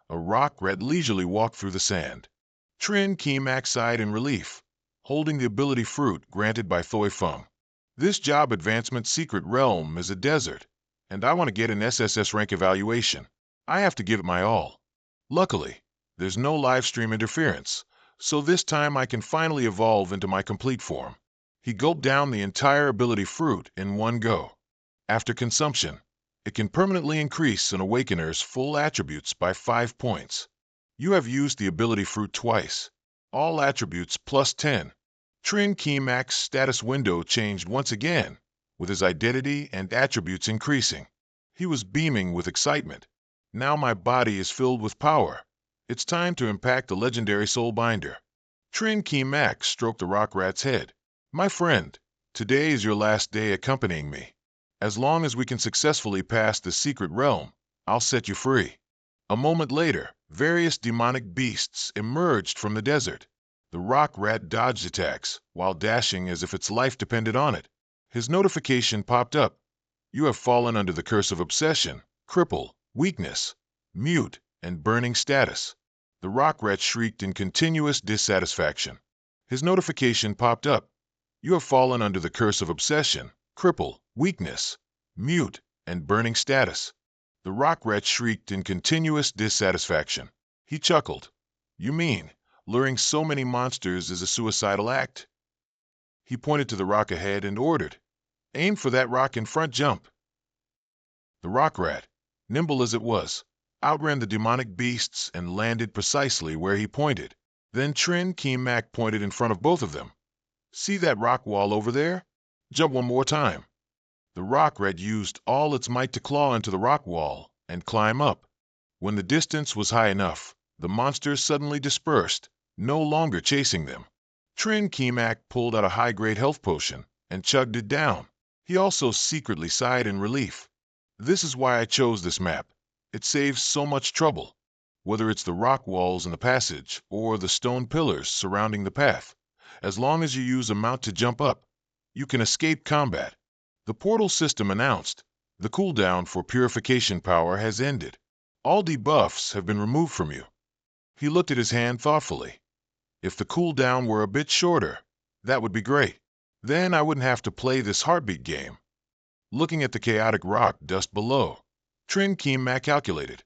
a rock rat leisurely walked through the sand. Trin Keem-Mak sighed in relief, holding the ability fruit granted by Thoi Fung. This job advancement secret realm is a desert, and I want to get an SSS-Rank evaluation. I have to give it my all. Luckily, there's no live stream interference, so this time I can finally evolve into my complete form. He gulped down the entire ability fruit in one go. After consumption, it can permanently increase an awakener's full attributes by 5 points. You have used the ability fruit twice. All attributes plus 10. Trin Keem-Mak's status window changed once again, with his identity and attributes increasing. He was beaming with excitement. Now my body is filled with power. It's time to impact the legendary soul binder. Trin Keem-Mak stroked the rock rat's head. My friend, today is your last day accompanying me. As long as we can successfully pass the secret realm, I'll set you free. A moment later, various demonic beasts emerged from the desert. The rock rat dodged attacks, while dashing as if its life depended on it. His notification popped up. You have fallen under the curse of obsession, cripple, weakness, mute, and burning status. The rock rat shrieked in continuous dissatisfaction. His notification popped up. You have fallen under the curse of obsession, cripple, weakness, mute, and burning status. The rock rat shrieked in continuous dissatisfaction. He chuckled. You mean, luring so many monsters is a suicidal act? He pointed to the rock ahead and ordered, aim for that rock in front, jump. The rock rat, nimble as it was, outran the demonic beasts and landed precisely where he pointed. Then Trin Keem-Mak pointed in front of both of them. See that rock wall over there? Jump one more time. The rock rat used all its might to claw into the rock wall and climb up. When the distance was high enough, the monsters suddenly dispersed, no longer chasing them. Trin Keem-Mak pulled out a high-grade health potion and chugged it down. He also secretly sighed in relief. This is why I chose this map. It saves so much trouble, whether it's the rock walls in the passage or the stone pillars surrounding the path. As long as you use a mount to jump up, you can escape combat. The portal system announced, the cooldown for purification power has ended. All debuffs have been removed from you. He looked at his hand thoughtfully. If the cooldown were a bit shorter, that would be great. Then I wouldn't have to play this heartbeat game. Looking at the chaotic rock dust below, Trin Keem calculated.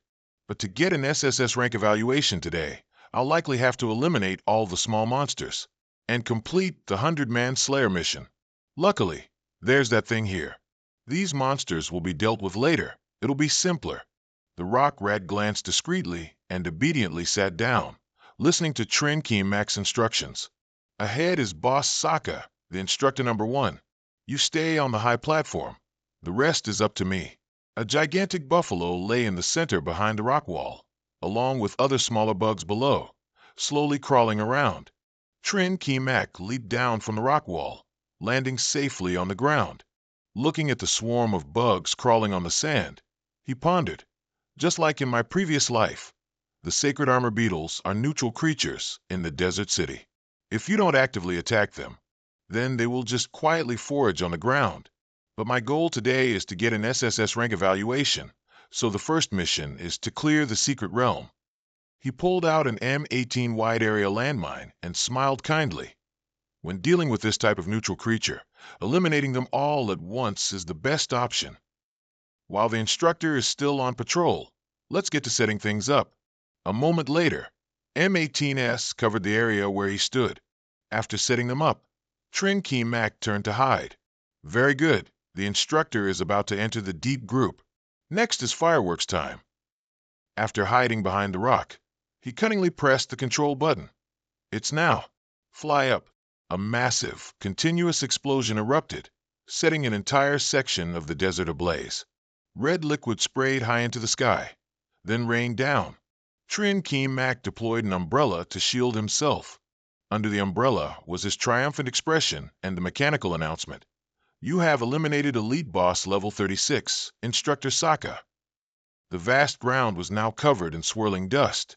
But to get an SSS rank evaluation today, I'll likely have to eliminate all the small monsters and complete the 100-man Slayer mission. Luckily, there's that thing here. These monsters will be dealt with later. It'll be simpler. The rock rat glanced discreetly and obediently sat down, listening to Trin Keem's instructions. Ahead is Boss Sokka, the instructor number 1. You stay on the high platform. The rest is up to me. A gigantic buffalo lay in the center behind the rock wall, along with other smaller bugs below, slowly crawling around. Trin Keem leaped down from the rock wall, landing safely on the ground. Looking at the swarm of bugs crawling on the sand, he pondered. Just like in my previous life, the sacred armor beetles are neutral creatures in the desert city. If you don't actively attack them, then they will just quietly forage on the ground. But my goal today is to get an SSS rank evaluation, so the first mission is to clear the secret realm. He pulled out an M18 wide area landmine and smiled kindly. When dealing with this type of neutral creature, eliminating them all at once is the best option. While the instructor is still on patrol, let's get to setting things up. A moment later, M18S covered the area where he stood. After setting them up, Trin Keem turned to hide. Very good. The instructor is about to enter the deep group. Next is fireworks time. After hiding behind the rock, he cunningly pressed the control button. It's now. Fly up. A massive, continuous explosion erupted, setting an entire section of the desert ablaze. Red liquid sprayed high into the sky, then rained down. Trin Keem deployed an umbrella to shield himself. Under the umbrella was his triumphant expression and the mechanical announcement. You have eliminated Elite Boss Level 36, Instructor Sokka. The vast ground was now covered in swirling dust.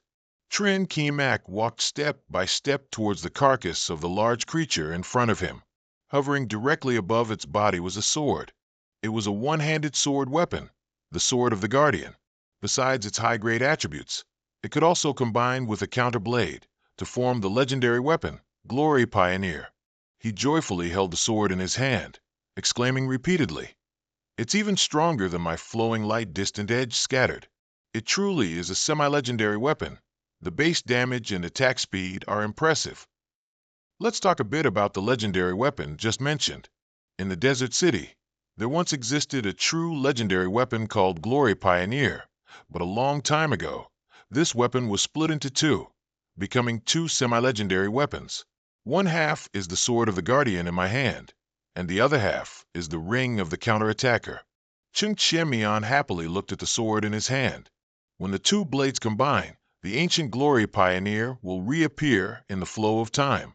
Trin Keem walked step by step towards the carcass of the large creature in front of him. Hovering directly above its body was a sword. It was a one-handed sword weapon, the Sword of the Guardian. Besides its high-grade attributes, it could also combine with a counterblade to form the legendary weapon, Glory Pioneer. He joyfully held the sword in his hand, exclaiming repeatedly, "It's even stronger than my flowing light distant edge scattered. It truly is a semi-legendary weapon. The base damage and attack speed are impressive." Let's talk a bit about the legendary weapon just mentioned. In the desert city, there once existed a true legendary weapon called Glory Pioneer, but a long time ago, this weapon was split into two, becoming two semi-legendary weapons. One half is the Sword of the Guardian in my hand, and the other half is the Ring of the Counterattacker. Chung Chemian happily looked at the sword in his hand. When the two blades combine, the ancient Glory Pioneer will reappear in the flow of time.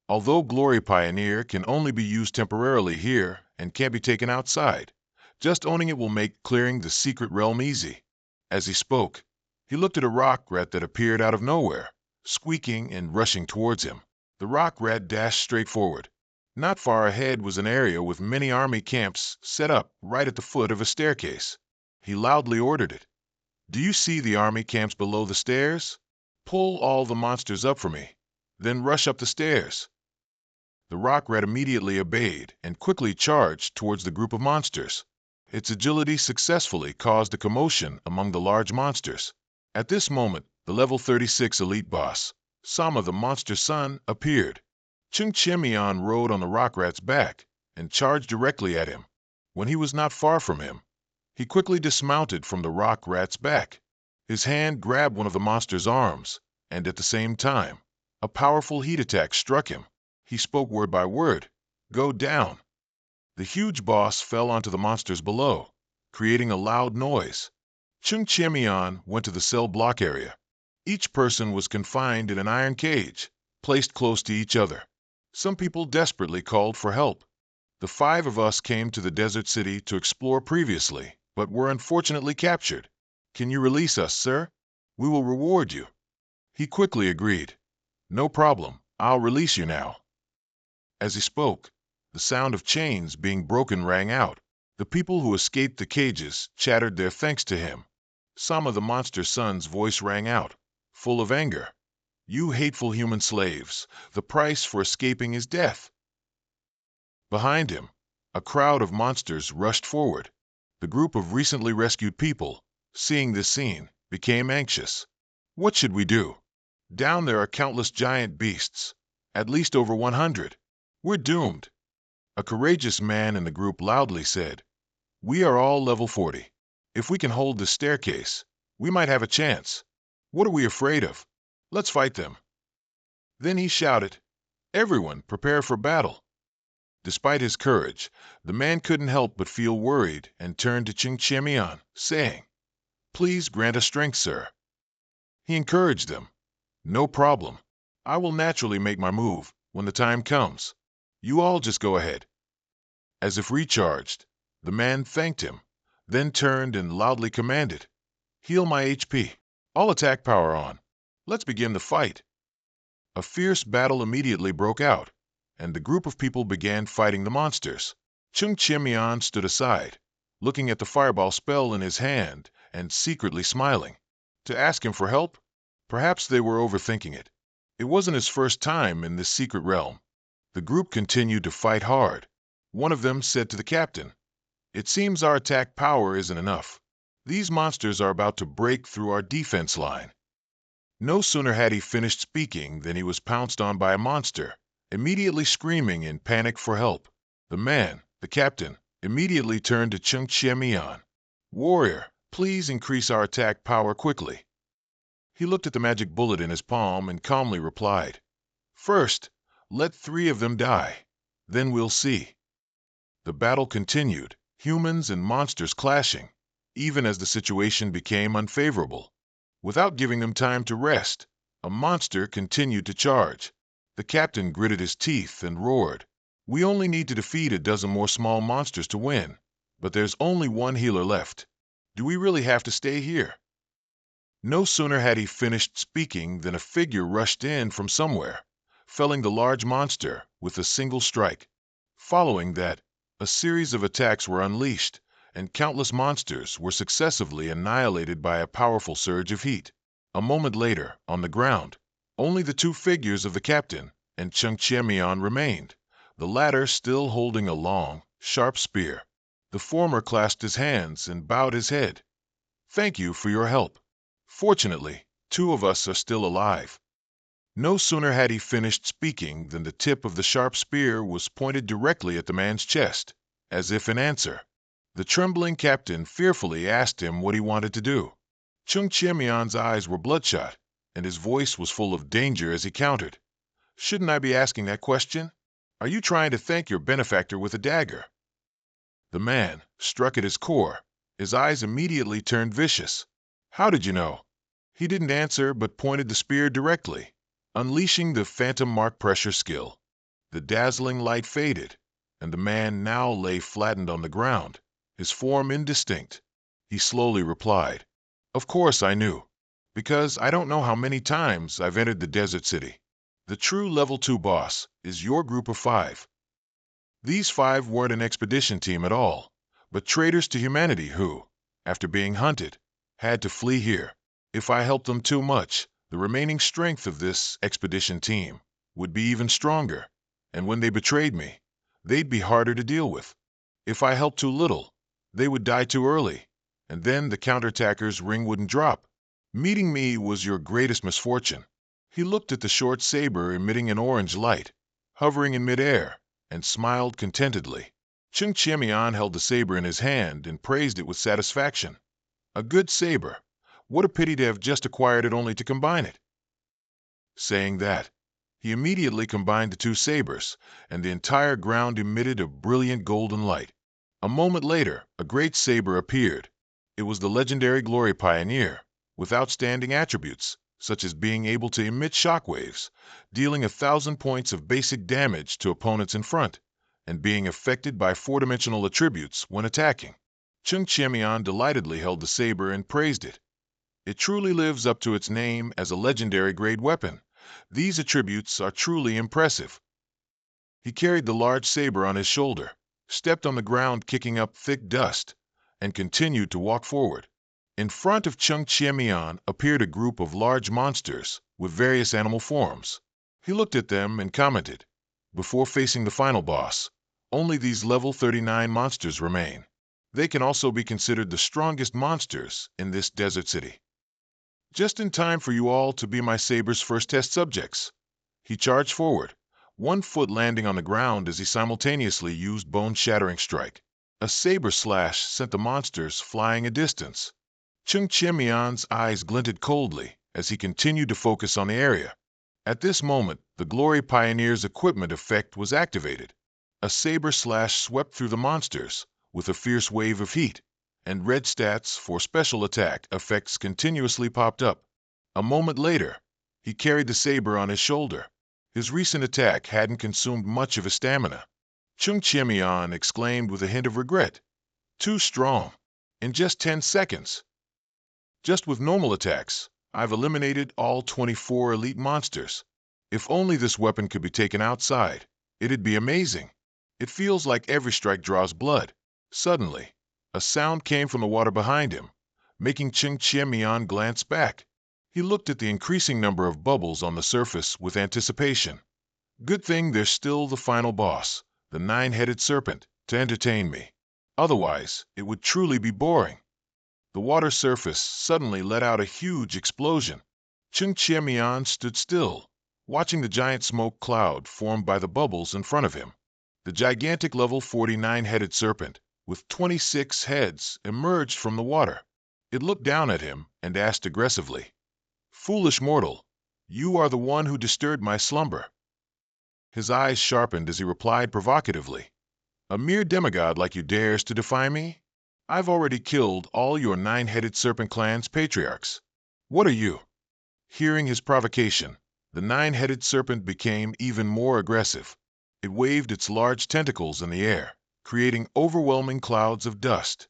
Although Glory Pioneer can only be used temporarily here and can't be taken outside, just owning it will make clearing the secret realm easy. As he spoke, he looked at a rock rat that appeared out of nowhere, squeaking and rushing towards him. The rock rat dashed straight forward. Not far ahead was an area with many army camps set up right at the foot of a staircase. He loudly ordered it. "Do you see the army camps below the stairs? Pull all the monsters up for me, then rush up the stairs." The rock rat immediately obeyed and quickly charged towards the group of monsters. Its agility successfully caused a commotion among the large monsters. At this moment, the level 36 elite boss, Sama the Monster Son, appeared. Chung Chemian rode on the rock rat's back and charged directly at him. When he was not far from him, he quickly dismounted from the rock rat's back. His hand grabbed one of the monster's arms, and at the same time, a powerful heat attack struck him. He spoke word by word, "Go down." The huge boss fell onto the monsters below, creating a loud noise. Chung Chemian went to the cell block area. Each person was confined in an iron cage, placed close to each other. Some people desperately called for help. The 5 of us came to the desert city to explore previously, but were unfortunately captured. Can you release us, sir? We will reward you. He quickly agreed. No problem, I'll release you now. As he spoke, the sound of chains being broken rang out. The people who escaped the cages chattered their thanks to him. Sama the Monster Son's voice rang out, full of anger. "You hateful human slaves, the price for escaping is death." Behind him, a crowd of monsters rushed forward. The group of recently rescued people seeing this scene, became anxious. What should we do? Down there are countless giant beasts, at least over 100. We're doomed. A courageous man in the group loudly said, "We are all level 40. If we can hold this staircase, we might have a chance. What are we afraid of? Let's fight them." Then he shouted, "Everyone, prepare for battle." Despite his courage, the man couldn't help but feel worried and turned to Ching Chemian, saying, "Please grant us strength, sir." He encouraged them, "No problem. I will naturally make my move when the time comes. You all just go ahead." As if recharged, the man thanked him, then turned and loudly commanded, "Heal my HP. All attack power on. Let's begin the fight." A fierce battle immediately broke out, and the group of people began fighting the monsters. Chung Chimian stood aside, looking at the fireball spell in his hand and secretly smiling. To ask him for help? Perhaps they were overthinking it. It wasn't his first time in this secret realm. The group continued to fight hard. One of them said to the captain, "It seems our attack power isn't enough. These monsters are about to break through our defense line." No sooner had he finished speaking than he was pounced on by a monster, immediately screaming in panic for help. The captain, immediately turned to Chung Chemian. "Warrior, please increase our attack power quickly." He looked at the magic bullet in his palm and calmly replied, "First, let 3 of them die. Then we'll see." The battle continued, humans and monsters clashing, even as the situation became unfavorable. Without giving them time to rest, a monster continued to charge. The captain gritted his teeth and roared, "We only need to defeat a dozen more small monsters to win, but there's only one healer left. Do we really have to stay here?" No sooner had he finished speaking than a figure rushed in from somewhere, felling the large monster with a single strike. Following that, a series of attacks were unleashed, and countless monsters were successively annihilated by a powerful surge of heat. A moment later, on the ground, only the 2 figures of the captain and Chung Chemian remained, the latter still holding a long, sharp spear. The former clasped his hands and bowed his head. "Thank you for your help. Fortunately, 2 of us are still alive." No sooner had he finished speaking than the tip of the sharp spear was pointed directly at the man's chest, as if in answer. The trembling captain fearfully asked him what he wanted to do. Chung Chemian's eyes were bloodshot, and his voice was full of danger as he countered, "Shouldn't I be asking that question? Are you trying to thank your benefactor with a dagger?" The man, struck at his core, his eyes immediately turned vicious. "How did you know?" He didn't answer but pointed the spear directly, unleashing the phantom mark pressure skill. The dazzling light faded, and the man now lay flattened on the ground, his form indistinct. He slowly replied, "Of course I knew, because I don't know how many times I've entered the desert city. The true level 2 boss is your group of 5. These 5 weren't an expedition team at all, but traitors to humanity who, after being hunted, had to flee here. If I helped them too much, the remaining strength of this expedition team would be even stronger, and when they betrayed me, they'd be harder to deal with. If I helped too little, they would die too early, and then the counterattacker's ring wouldn't drop. Meeting me was your greatest misfortune." He looked at the short saber emitting an orange light, hovering in midair, and smiled contentedly. Chung Chemian held the saber in his hand and praised it with satisfaction. "A good saber. What a pity to have just acquired it only to combine it." Saying that, he immediately combined the 2 sabers, and the entire ground emitted a brilliant golden light. A moment later, a great saber appeared. It was the legendary Glory Pioneer, with outstanding attributes, such as being able to emit shockwaves, dealing 1,000 points of basic damage to opponents in front, and being affected by 4-dimensional attributes when attacking. Chung Chemian delightedly held the saber and praised it. "It truly lives up to its name as a legendary grade weapon. These attributes are truly impressive." He carried the large saber on his shoulder, stepped on the ground kicking up thick dust, and continued to walk forward. In front of Chung Chemian appeared a group of large monsters with various animal forms. He looked at them and commented, "Before facing the final boss, only these level 39 monsters remain. They can also be considered the strongest monsters in this desert city. Just in time for you all to be my saber's first test subjects. He charged forward, one foot landing on the ground as he simultaneously used bone-shattering strike. A saber slash sent the monsters flying a distance. Chung Chemian's eyes glinted coldly as he continued to focus on the area. At this moment, the Glory Pioneer's equipment effect was activated. A saber slash swept through the monsters with a fierce wave of heat, and red stats for special attack effects continuously popped up. A moment later, he carried the saber on his shoulder. His recent attack hadn't consumed much of his stamina. Chung Chemian exclaimed with a hint of regret. Too strong. In just 10 seconds. Just with normal attacks, I've eliminated all 24 elite monsters. If only this weapon could be taken outside, it'd be amazing. It feels like every strike draws blood. Suddenly, a sound came from the water behind him, making Chung Chemian glance back. He looked at the increasing number of bubbles on the surface with anticipation. Good thing there's still the final boss, the nine-headed serpent, to entertain me. Otherwise, it would truly be boring. The water surface suddenly let out a huge explosion. Chung Chemian stood still, watching the giant smoke cloud formed by the bubbles in front of him. The gigantic level 49-headed serpent, with 26 heads, emerged from the water. It looked down at him and asked aggressively, "Foolish mortal, you are the one who disturbed my slumber." His eyes sharpened as he replied provocatively, "A mere demigod like you dares to defy me? I've already killed all your nine-headed serpent clan's patriarchs. What are you?" Hearing his provocation, the nine-headed serpent became even more aggressive. It waved its large tentacles in the air, creating overwhelming clouds of dust.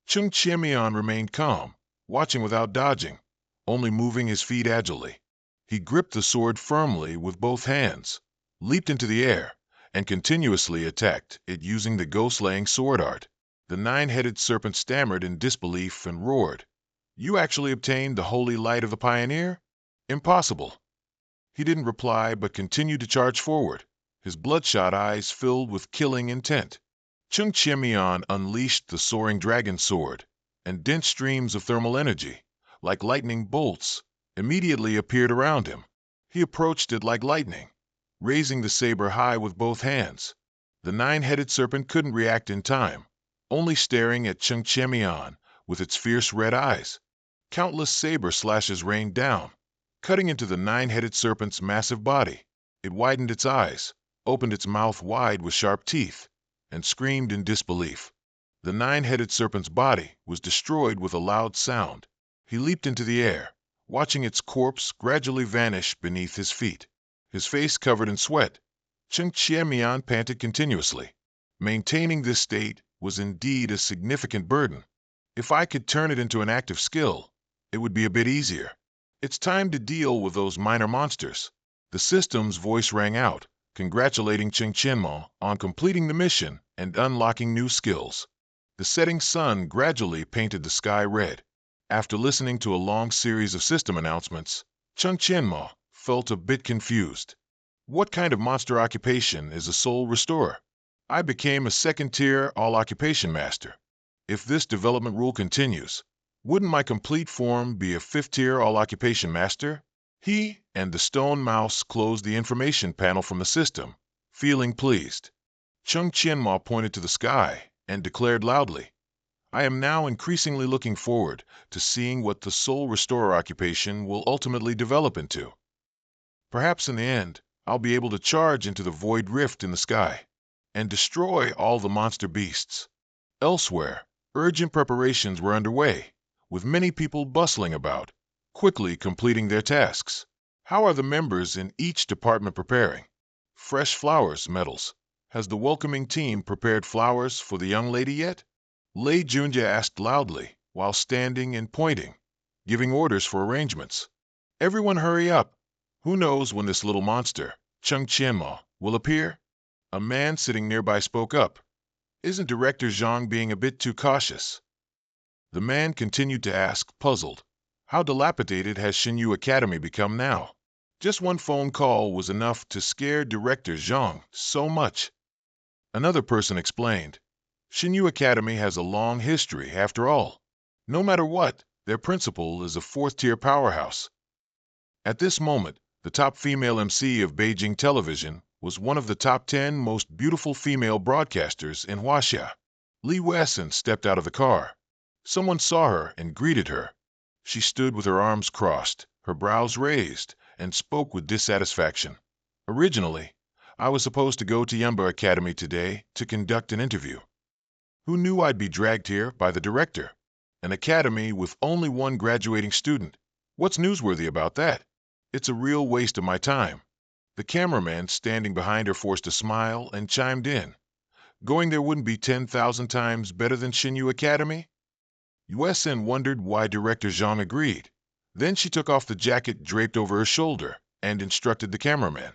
Chung Chemian remained calm, watching without dodging, only moving his feet agilely. He gripped the sword firmly with both hands, leaped into the air, and continuously attacked it using the ghost-laying sword art. The nine-headed serpent stammered in disbelief and roared, "You actually obtained the holy light of the pioneer? Impossible." He didn't reply but continued to charge forward, his bloodshot eyes filled with killing intent. Chung Chemian unleashed the soaring dragon sword, and dense streams of thermal energy, like lightning bolts, immediately appeared around him. He approached it like lightning, raising the saber high with both hands. The nine-headed serpent couldn't react in time, only staring at Chung Chemian with its fierce red eyes. Countless saber slashes rained down, cutting into the nine-headed serpent's massive body. It widened its eyes, opened its mouth wide with sharp teeth, and screamed in disbelief. The nine-headed serpent's body was destroyed with a loud sound. He leaped into the air, watching its corpse gradually vanish beneath his feet. His face covered in sweat, Chung Chemian panted continuously. Maintaining this state was indeed a significant burden. If I could turn it into an active skill, it would be a bit easier. It's time to deal with those minor monsters. The system's voice rang out, congratulating Chung Chemian on completing the mission and unlocking new skills. The setting sun gradually painted the sky red. After listening to a long series of system announcements, Chung Chemian felt a bit confused. What kind of monster occupation is a soul restorer? I became a second-tier all-occupation master. If this development rule continues, wouldn't my complete form be a fifth-tier all-occupation master? He and the stone mouse closed the information panel from the system, feeling pleased. Chung Chemian pointed to the sky and declared loudly, "I am now increasingly looking forward to seeing what the soul restorer occupation will ultimately develop into. Perhaps in the end, I'll be able to charge into the void rift in the sky and destroy all the monster beasts." Elsewhere, urgent preparations were underway, with many people bustling about, quickly completing their tasks. How are the members in each department preparing? Fresh flowers, medals. Has the welcoming team prepared flowers for the young lady yet? Lei Junja asked loudly, while standing and pointing, giving orders for arrangements. Everyone hurry up. Who knows when this little monster, Chung Chemian, will appear? A man sitting nearby spoke up. Isn't Director Zhang being a bit too cautious? The man continued to ask, puzzled, how dilapidated has Xinyu Academy become now? Just one phone call was enough to scare Director Zhang so much. Another person explained, Shinyu Academy has a long history, after all. No matter what, their principal is a fourth-tier powerhouse. At this moment, the top female MC of Beijing television was one of the top 10 most beautiful female broadcasters in Huaxia. Li Weixin stepped out of the car. Someone saw her and greeted her. She stood with her arms crossed, her brows raised, and spoke with dissatisfaction. Originally, I was supposed to go to Yumba Academy today to conduct an interview. Who knew I'd be dragged here by the director? An academy with only one graduating student. What's newsworthy about that? It's a real waste of my time. The cameraman standing behind her forced a smile and chimed in. Going there wouldn't be 10,000 times better than Shinyu Academy? Yuesen wondered why Director Zhang agreed. Then she took off the jacket draped over her shoulder and instructed the cameraman.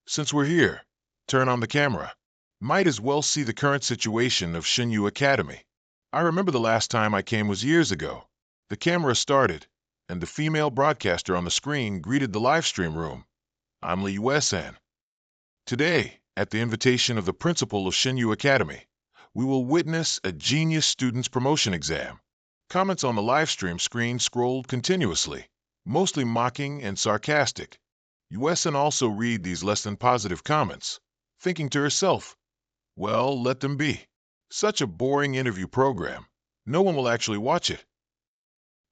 Since we're here, turn on the camera. Might as well see the current situation of Shinyu Academy. I remember the last time I came was years ago. The camera started, and the female broadcaster on the screen greeted the live stream room. I'm Li Yuesen. Today, at the invitation of the principal of Shinyu Academy, we will witness a genius student's promotion exam. Comments on the live stream screen scrolled continuously, mostly mocking and sarcastic. Yuesen also read these less than positive comments, thinking to herself, well, let them be. Such a boring interview program. No one will actually watch it.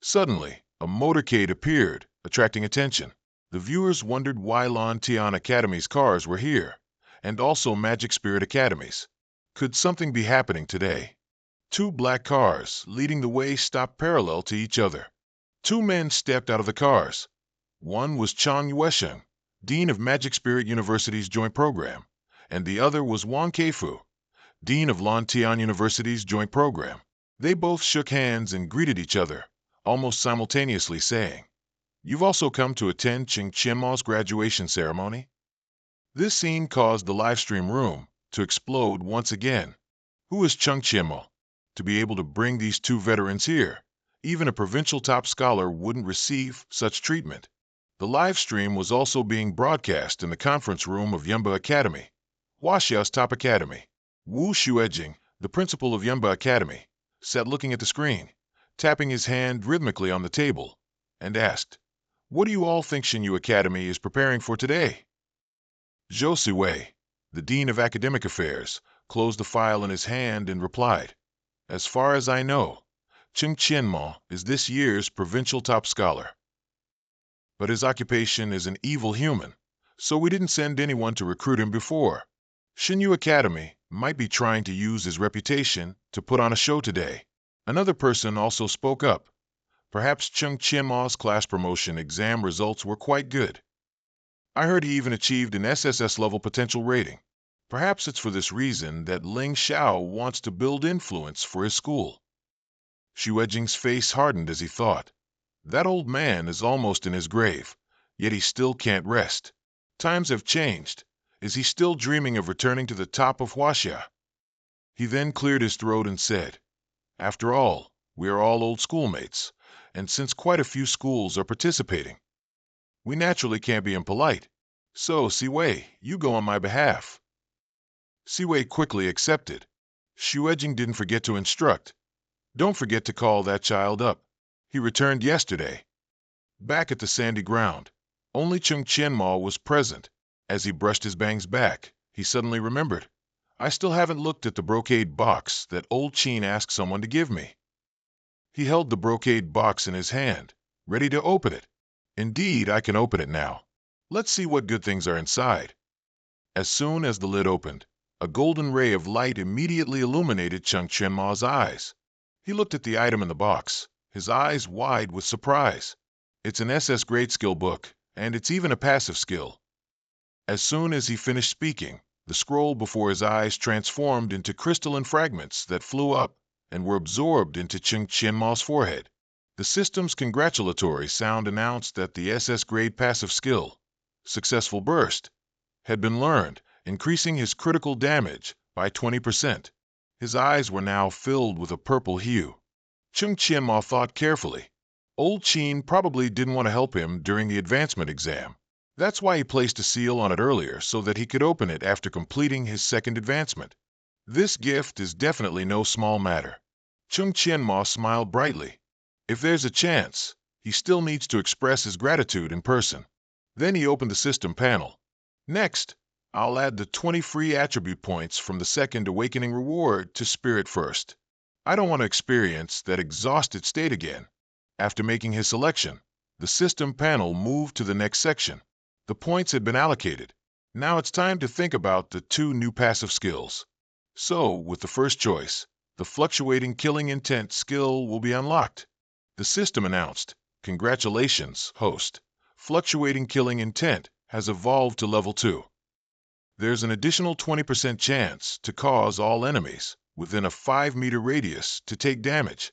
Suddenly, a motorcade appeared, attracting attention. The viewers wondered why Lan Tian Academy's cars were here, and also Magic Spirit Academy's. Could something be happening today? Two black cars leading the way stopped parallel to each other. Two men stepped out of the cars. One was Chang Yuesheng, Dean of Magic Spirit University's joint program, and the other was Wang Keifu, Dean of Lan Tian University's joint program. They both shook hands and greeted each other, almost simultaneously saying, "You've also come to attend Ching Qianmao's graduation ceremony?" This scene caused the livestream room to explode once again. Who is Cheng Qianmao? To be able to bring these two veterans here, even a provincial top scholar wouldn't receive such treatment. The live stream was also being broadcast in the conference room of Yumba Academy, Huaxia's top academy. Wu Xuejing, the principal of Yumba Academy, sat looking at the screen, tapping his hand rhythmically on the table, and asked, "What do you all think Shinyu Academy is preparing for today?" Zhou Siwei, the Dean of Academic Affairs, closed the file in his hand and replied, "As far as I know, Cheng Qianmao is this year's provincial top scholar. But his occupation is an evil human, so we didn't send anyone to recruit him before. Shinyu Academy might be trying to use his reputation to put on a show today." Another person also spoke up. Perhaps Cheng Qianmao's class promotion exam results were quite good. I heard he even achieved an SSS level potential rating. Perhaps it's for this reason that Ling Xiao wants to build influence for his school. Xu Ejing's face hardened as he thought. That old man is almost in his grave, yet he still can't rest. Times have changed. Is he still dreaming of returning to the top of Huaxia? He then cleared his throat and said, "After all, we are all old schoolmates, and since quite a few schools are participating, we naturally can't be impolite. So, Siwei, you go on my behalf." Siwei quickly accepted. Xu Ejing didn't forget to instruct, "Don't forget to call that child up. He returned yesterday." Back at the sandy ground, only Cheng Qianmao was present. As he brushed his bangs back, he suddenly remembered, "I still haven't looked at the brocade box that old Qin asked someone to give me." He held the brocade box in his hand, ready to open it. Indeed, I can open it now. Let's see what good things are inside. As soon as the lid opened, a golden ray of light immediately illuminated Cheng Qianmao's eyes. He looked at the item in the box, his eyes wide with surprise. It's an SS grade skill book, and it's even a passive skill. As soon as he finished speaking, the scroll before his eyes transformed into crystalline fragments that flew up and were absorbed into Cheng Qianmao's forehead. The system's congratulatory sound announced that the SS grade passive skill, Successful Burst, had been learned, increasing his critical damage by 20%. His eyes were now filled with a purple hue. Cheng Qianmao thought carefully. Old Qin probably didn't want to help him during the advancement exam. That's why he placed a seal on it earlier so that he could open it after completing his second advancement. This gift is definitely no small matter. Chung Chien-ma smiled brightly. If there's a chance, he still needs to express his gratitude in person. Then he opened the system panel. Next, I'll add the 20 free attribute points from the second awakening reward to Spirit first. I don't want to experience that exhausted state again. After making his selection, the system panel moved to the next section. The points had been allocated. Now it's time to think about the two new passive skills. So, with the first choice, the fluctuating killing intent skill will be unlocked. The system announced, "Congratulations, host. Fluctuating killing intent has evolved to level 2. There's an additional 20% chance to cause all enemies within a 5-meter radius to take damage.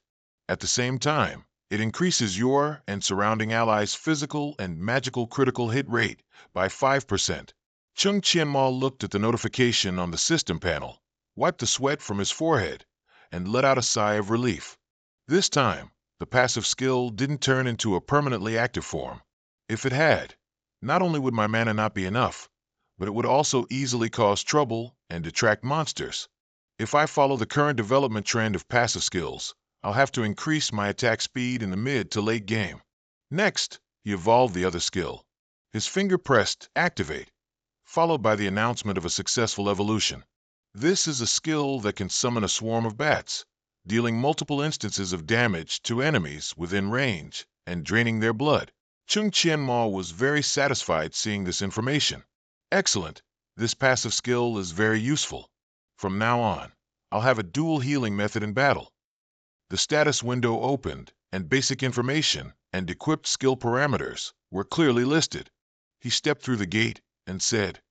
At the same time, it increases your and surrounding allies' physical and magical critical hit rate by 5%. Chung Chien-ma looked at the notification on the system panel, wiped the sweat from his forehead, and let out a sigh of relief. This time, the passive skill didn't turn into a permanently active form. If it had, not only would my mana not be enough, but it would also easily cause trouble and detract monsters. If I follow the current development trend of passive skills, I'll have to increase my attack speed in the mid to late game. Next, he evolved the other skill. His finger pressed Activate, followed by the announcement of a successful evolution. This is a skill that can summon a swarm of bats, dealing multiple instances of damage to enemies within range and draining their blood. Chung Chien-ma was very satisfied seeing this information. Excellent. This passive skill is very useful. From now on, I'll have a dual healing method in battle. The status window opened, and basic information and equipped skill parameters were clearly listed. He stepped through the gate and said,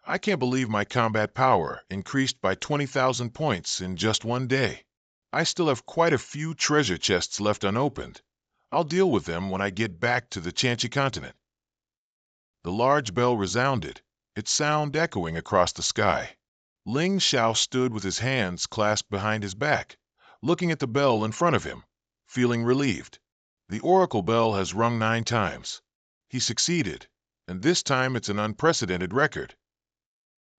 "I can't believe my combat power increased by 20,000 points in just one day. I still have quite a few treasure chests left unopened. I'll deal with them when I get back to the Chanchi continent." The large bell resounded, its sound echoing across the sky. Ling Xiao stood with his hands clasped behind his back, looking at the bell in front of him, feeling relieved. The oracle bell has rung 9 times. He succeeded, and this time it's an unprecedented record.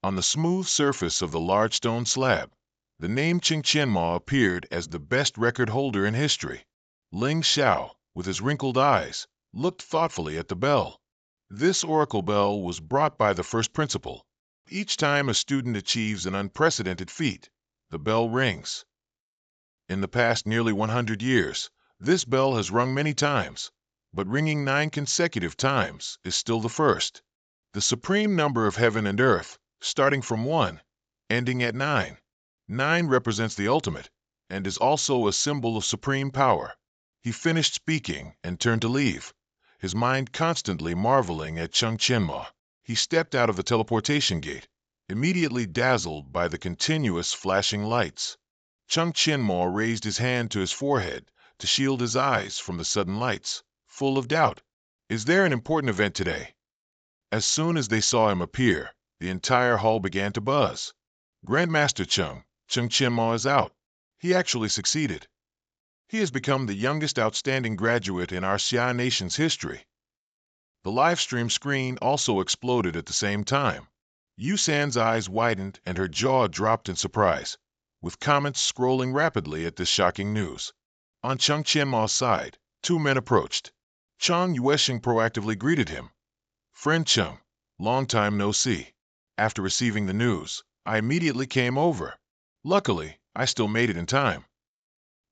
On the smooth surface of the large stone slab, the name Chung Chien-ma appeared as the best record holder in history. Ling Xiao, with his wrinkled eyes, looked thoughtfully at the bell. This oracle bell was brought by the first principal. Each time a student achieves an unprecedented feat, the bell rings. In the past nearly 100 years, this bell has rung many times, but ringing 9 consecutive times is still the first. The supreme number of heaven and earth, starting from 1, ending at 9. 9 represents the ultimate, and is also a symbol of supreme power. He finished speaking and turned to leave, his mind constantly marveling at Chung Chien-ma. He stepped out of the teleportation gate, immediately dazzled by the continuous flashing lights. Chung Chien-ma raised his hand to his forehead to shield his eyes from the sudden lights, full of doubt. "Is there an important event today?" As soon as they saw him appear, the entire hall began to buzz. "Grandmaster Chung Chien-ma is out. He actually succeeded. He has become the youngest outstanding graduate in our Xia nation's history." The live stream screen also exploded at the same time. Yu San's eyes widened and her jaw dropped in surprise, with comments scrolling rapidly at this shocking news. On Chung Chien-ma's side, 2 men approached. Chang Yuesheng proactively greeted him. "Friend Chung, long time no see. After receiving the news, I immediately came over. Luckily, I still made it in time."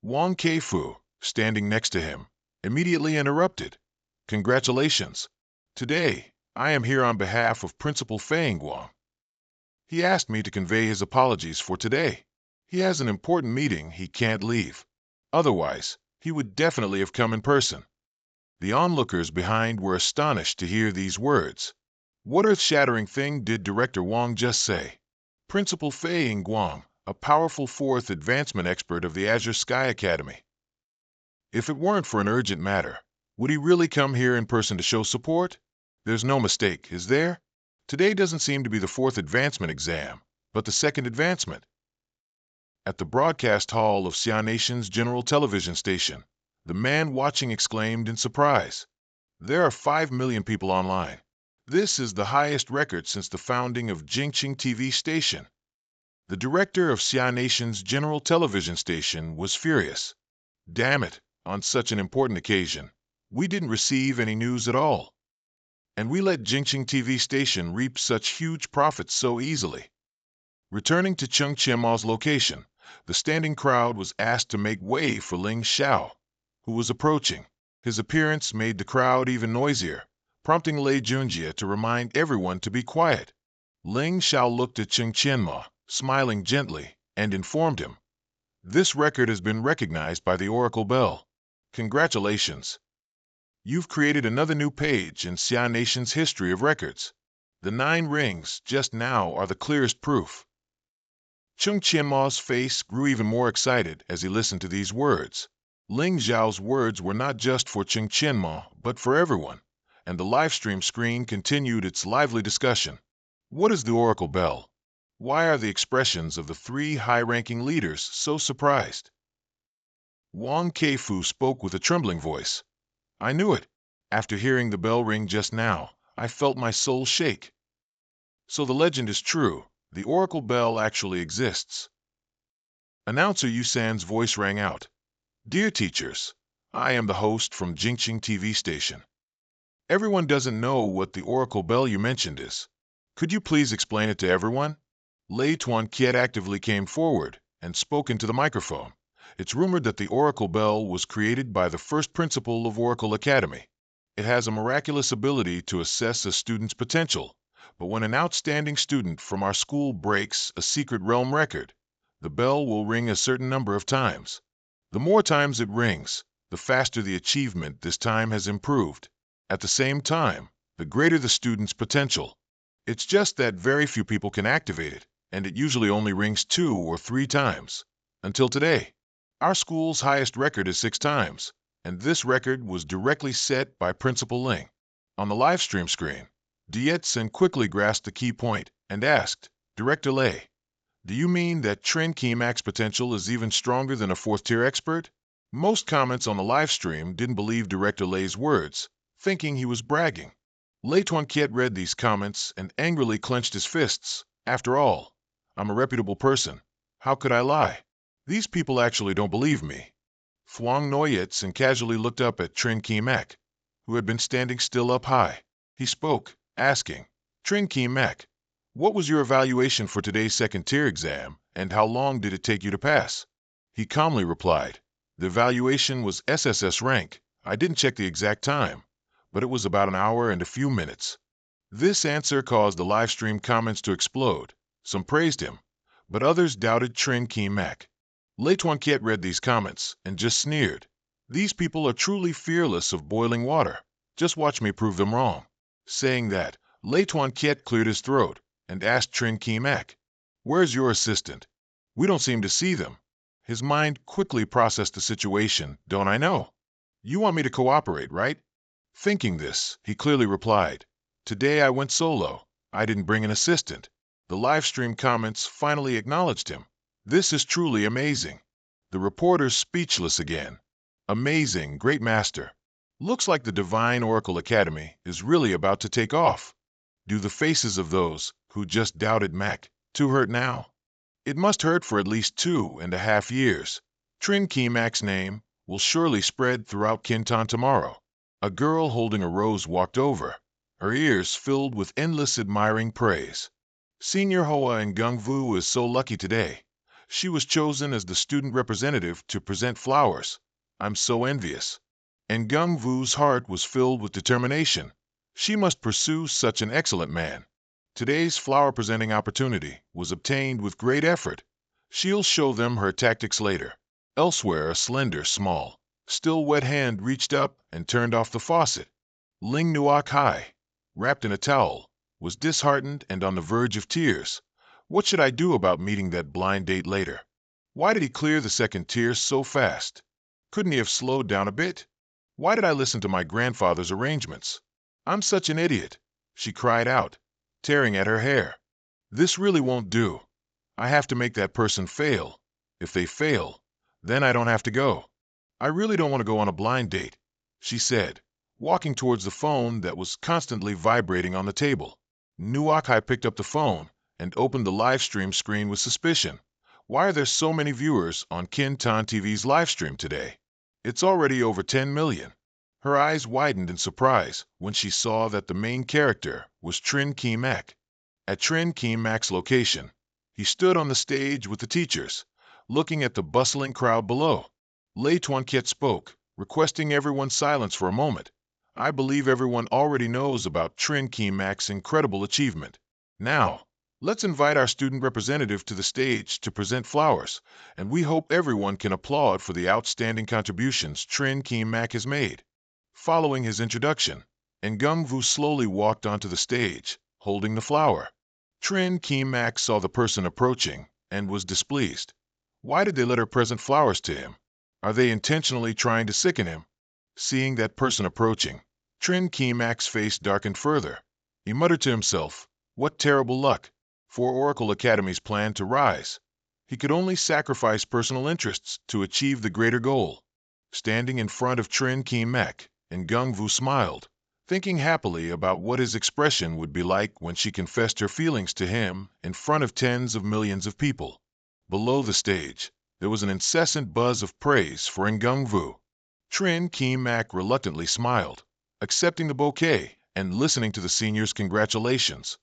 Wang Keifu, standing next to him, immediately interrupted. "Congratulations. Today, I am here on behalf of Principal Fei Guang. He asked me to convey his apologies for today. He has an important meeting he can't leave. Otherwise, he would definitely have come in person." The onlookers behind were astonished to hear these words. What earth-shattering thing did Director Wang just say? Principal Fei Guang, a powerful 4th advancement expert of the Azure Sky Academy. If it weren't for an urgent matter, would he really come here in person to show support? There's no mistake, is there? Today doesn't seem to be the 4th advancement exam, but the 2nd advancement. At the broadcast hall of Xia Nation's general television station, the man watching exclaimed in surprise. "There are 5 million people online. This is the highest record since the founding of Jingqing TV station." The director of Xia Nation's general television station was furious. Damn it, on such an important occasion, we didn't receive any news at all. And we let Jingqing TV station reap such huge profits so easily. Returning to Cheng Qianma's location, the standing crowd was asked to make way for Ling Xiao, who was approaching. His appearance made the crowd even noisier, prompting Lei Junjie to remind everyone to be quiet. Ling Xiao looked at Cheng Qianma, smiling gently, and informed him, "This record has been recognized by the Oracle Bell. Congratulations. You've created another new page in Xia Nation's history of records. The 9 rings just now are the clearest proof." Cheng Qianma's face grew even more excited as he listened to these words. Ling Xiao's words were not just for Cheng Qianma, but for everyone, and the livestream screen continued its lively discussion. What is the Oracle Bell? Why are the expressions of the 3 high-ranking leaders so surprised? Wang Keifu spoke with a trembling voice. "I knew it. After hearing the bell ring just now, I felt my soul shake." So the legend is true. The Oracle Bell actually exists. Announcer Yusan's voice rang out. "Dear teachers, I am the host from Jingqing TV station. Everyone doesn't know what the Oracle Bell you mentioned is. Could you please explain it to everyone?" Lei Tuanqiet actively came forward and spoke into the microphone. "It's rumored that the Oracle Bell was created by the first principal of Oracle Academy. It has a miraculous ability to assess a student's potential. But when an outstanding student from our school breaks a secret realm record, the bell will ring a certain number of times. The more times it rings, the faster the achievement this time has improved. At the same time, the greater the student's potential. It's just that very few people can activate it, and it usually only rings 2 or 3 times. Until today, our school's highest record is 6 times, and this record was directly set by Principal Ling." On the live stream screen, Dietsen quickly grasped the key point and asked, "Director Lei, do you mean that Trin Kimak's potential is even stronger than a 4th-tier expert?" Most comments on the live stream didn't believe Director Lei's words, thinking he was bragging. Lei Tuanqiet read these comments and angrily clenched his fists. "After all, I'm a reputable person. How could I lie? These people actually don't believe me." Thuong Noyetsen casually looked up at Trin Kimak, who had been standing still up high. He spoke, asking, "Trin Kimak, what was your evaluation for today's 2nd-tier exam, and how long did it take you to pass?" He calmly replied, "The evaluation was SSS-Rank. I didn't check the exact time, but it was about an hour and a few minutes." This answer caused the live stream comments to explode. Some praised him, but others doubted Trin Kimak. Lei Tuanqiet read these comments and just sneered. "These people are truly fearless of boiling water. Just watch me prove them wrong." Saying that, Lei Tuanqiet cleared his throat and asked Trin Kimak, "Where's your assistant? We don't seem to see them." His mind quickly processed the situation. "Don't I know? You want me to cooperate, right?" Thinking this, he clearly replied, "Today I went solo. I didn't bring an assistant." The live stream comments finally acknowledged him. "This is truly amazing." The reporter's speechless again. "Amazing, great master. Looks like the Divine Oracle Academy is really about to take off." Do the faces of those who just doubted Mac too hurt now? It must hurt for at least 2.5 years. Trin Kimak's name will surely spread throughout Kintan tomorrow. A girl holding a rose walked over, her ears filled with endless admiring praise. Senior Hoa in Gungvu is so lucky today. She was chosen as the student representative to present flowers. I'm so envious. And Gungvu's heart was filled with determination. She must pursue such an excellent man. Today's flower presenting opportunity was obtained with great effort. She'll show them her tactics later. Elsewhere, a slender, small, still wet hand reached up and turned off the faucet. Ling Nuok Hai, wrapped in a towel, was disheartened and on the verge of tears. What should I do about meeting that blind date later? Why did he clear the 2nd-tier so fast? Couldn't he have slowed down a bit? Why did I listen to my grandfather's arrangements? I'm such an idiot, she cried out, tearing at her hair. This really won't do. I have to make that person fail. If they fail, then I don't have to go. I really don't want to go on a blind date, she said, walking towards the phone that was constantly vibrating on the table. Nuokai picked up the phone and opened the live stream screen with suspicion. Why are there so many viewers on Kintan TV's live stream today? It's already over 10 million. Her eyes widened in surprise when she saw that the main character was Trin Ki-mak. At Trin Ki-mak's location, he stood on the stage with the teachers, looking at the bustling crowd below. Lei Tuanqiet spoke, requesting everyone's silence for a moment. I believe everyone already knows about Trin Ki-mak's incredible achievement. Now, let's invite our student representative to the stage to present flowers, and we hope everyone can applaud for the outstanding contributions Trin Ki-mak has made. Following his introduction, Ngung-vu slowly walked onto the stage, holding the flower. Trin Ki-mak saw the person approaching and was displeased. Why did they let her present flowers to him? Are they intentionally trying to sicken him? Seeing that person approaching, Trin Ki-mak's face darkened further. He muttered to himself, "What terrible luck!" For Oracle Academy's plan to rise. He could only sacrifice personal interests to achieve the greater goal. Standing in front of Trin Ki-mak, Ngung-vu smiled, thinking happily about what his expression would be like when she confessed her feelings to him in front of tens of millions of people. Below the stage, there was an incessant buzz of praise for Ngung-vu. Trin Ki-mak reluctantly smiled, accepting the bouquet and listening to the seniors' congratulations.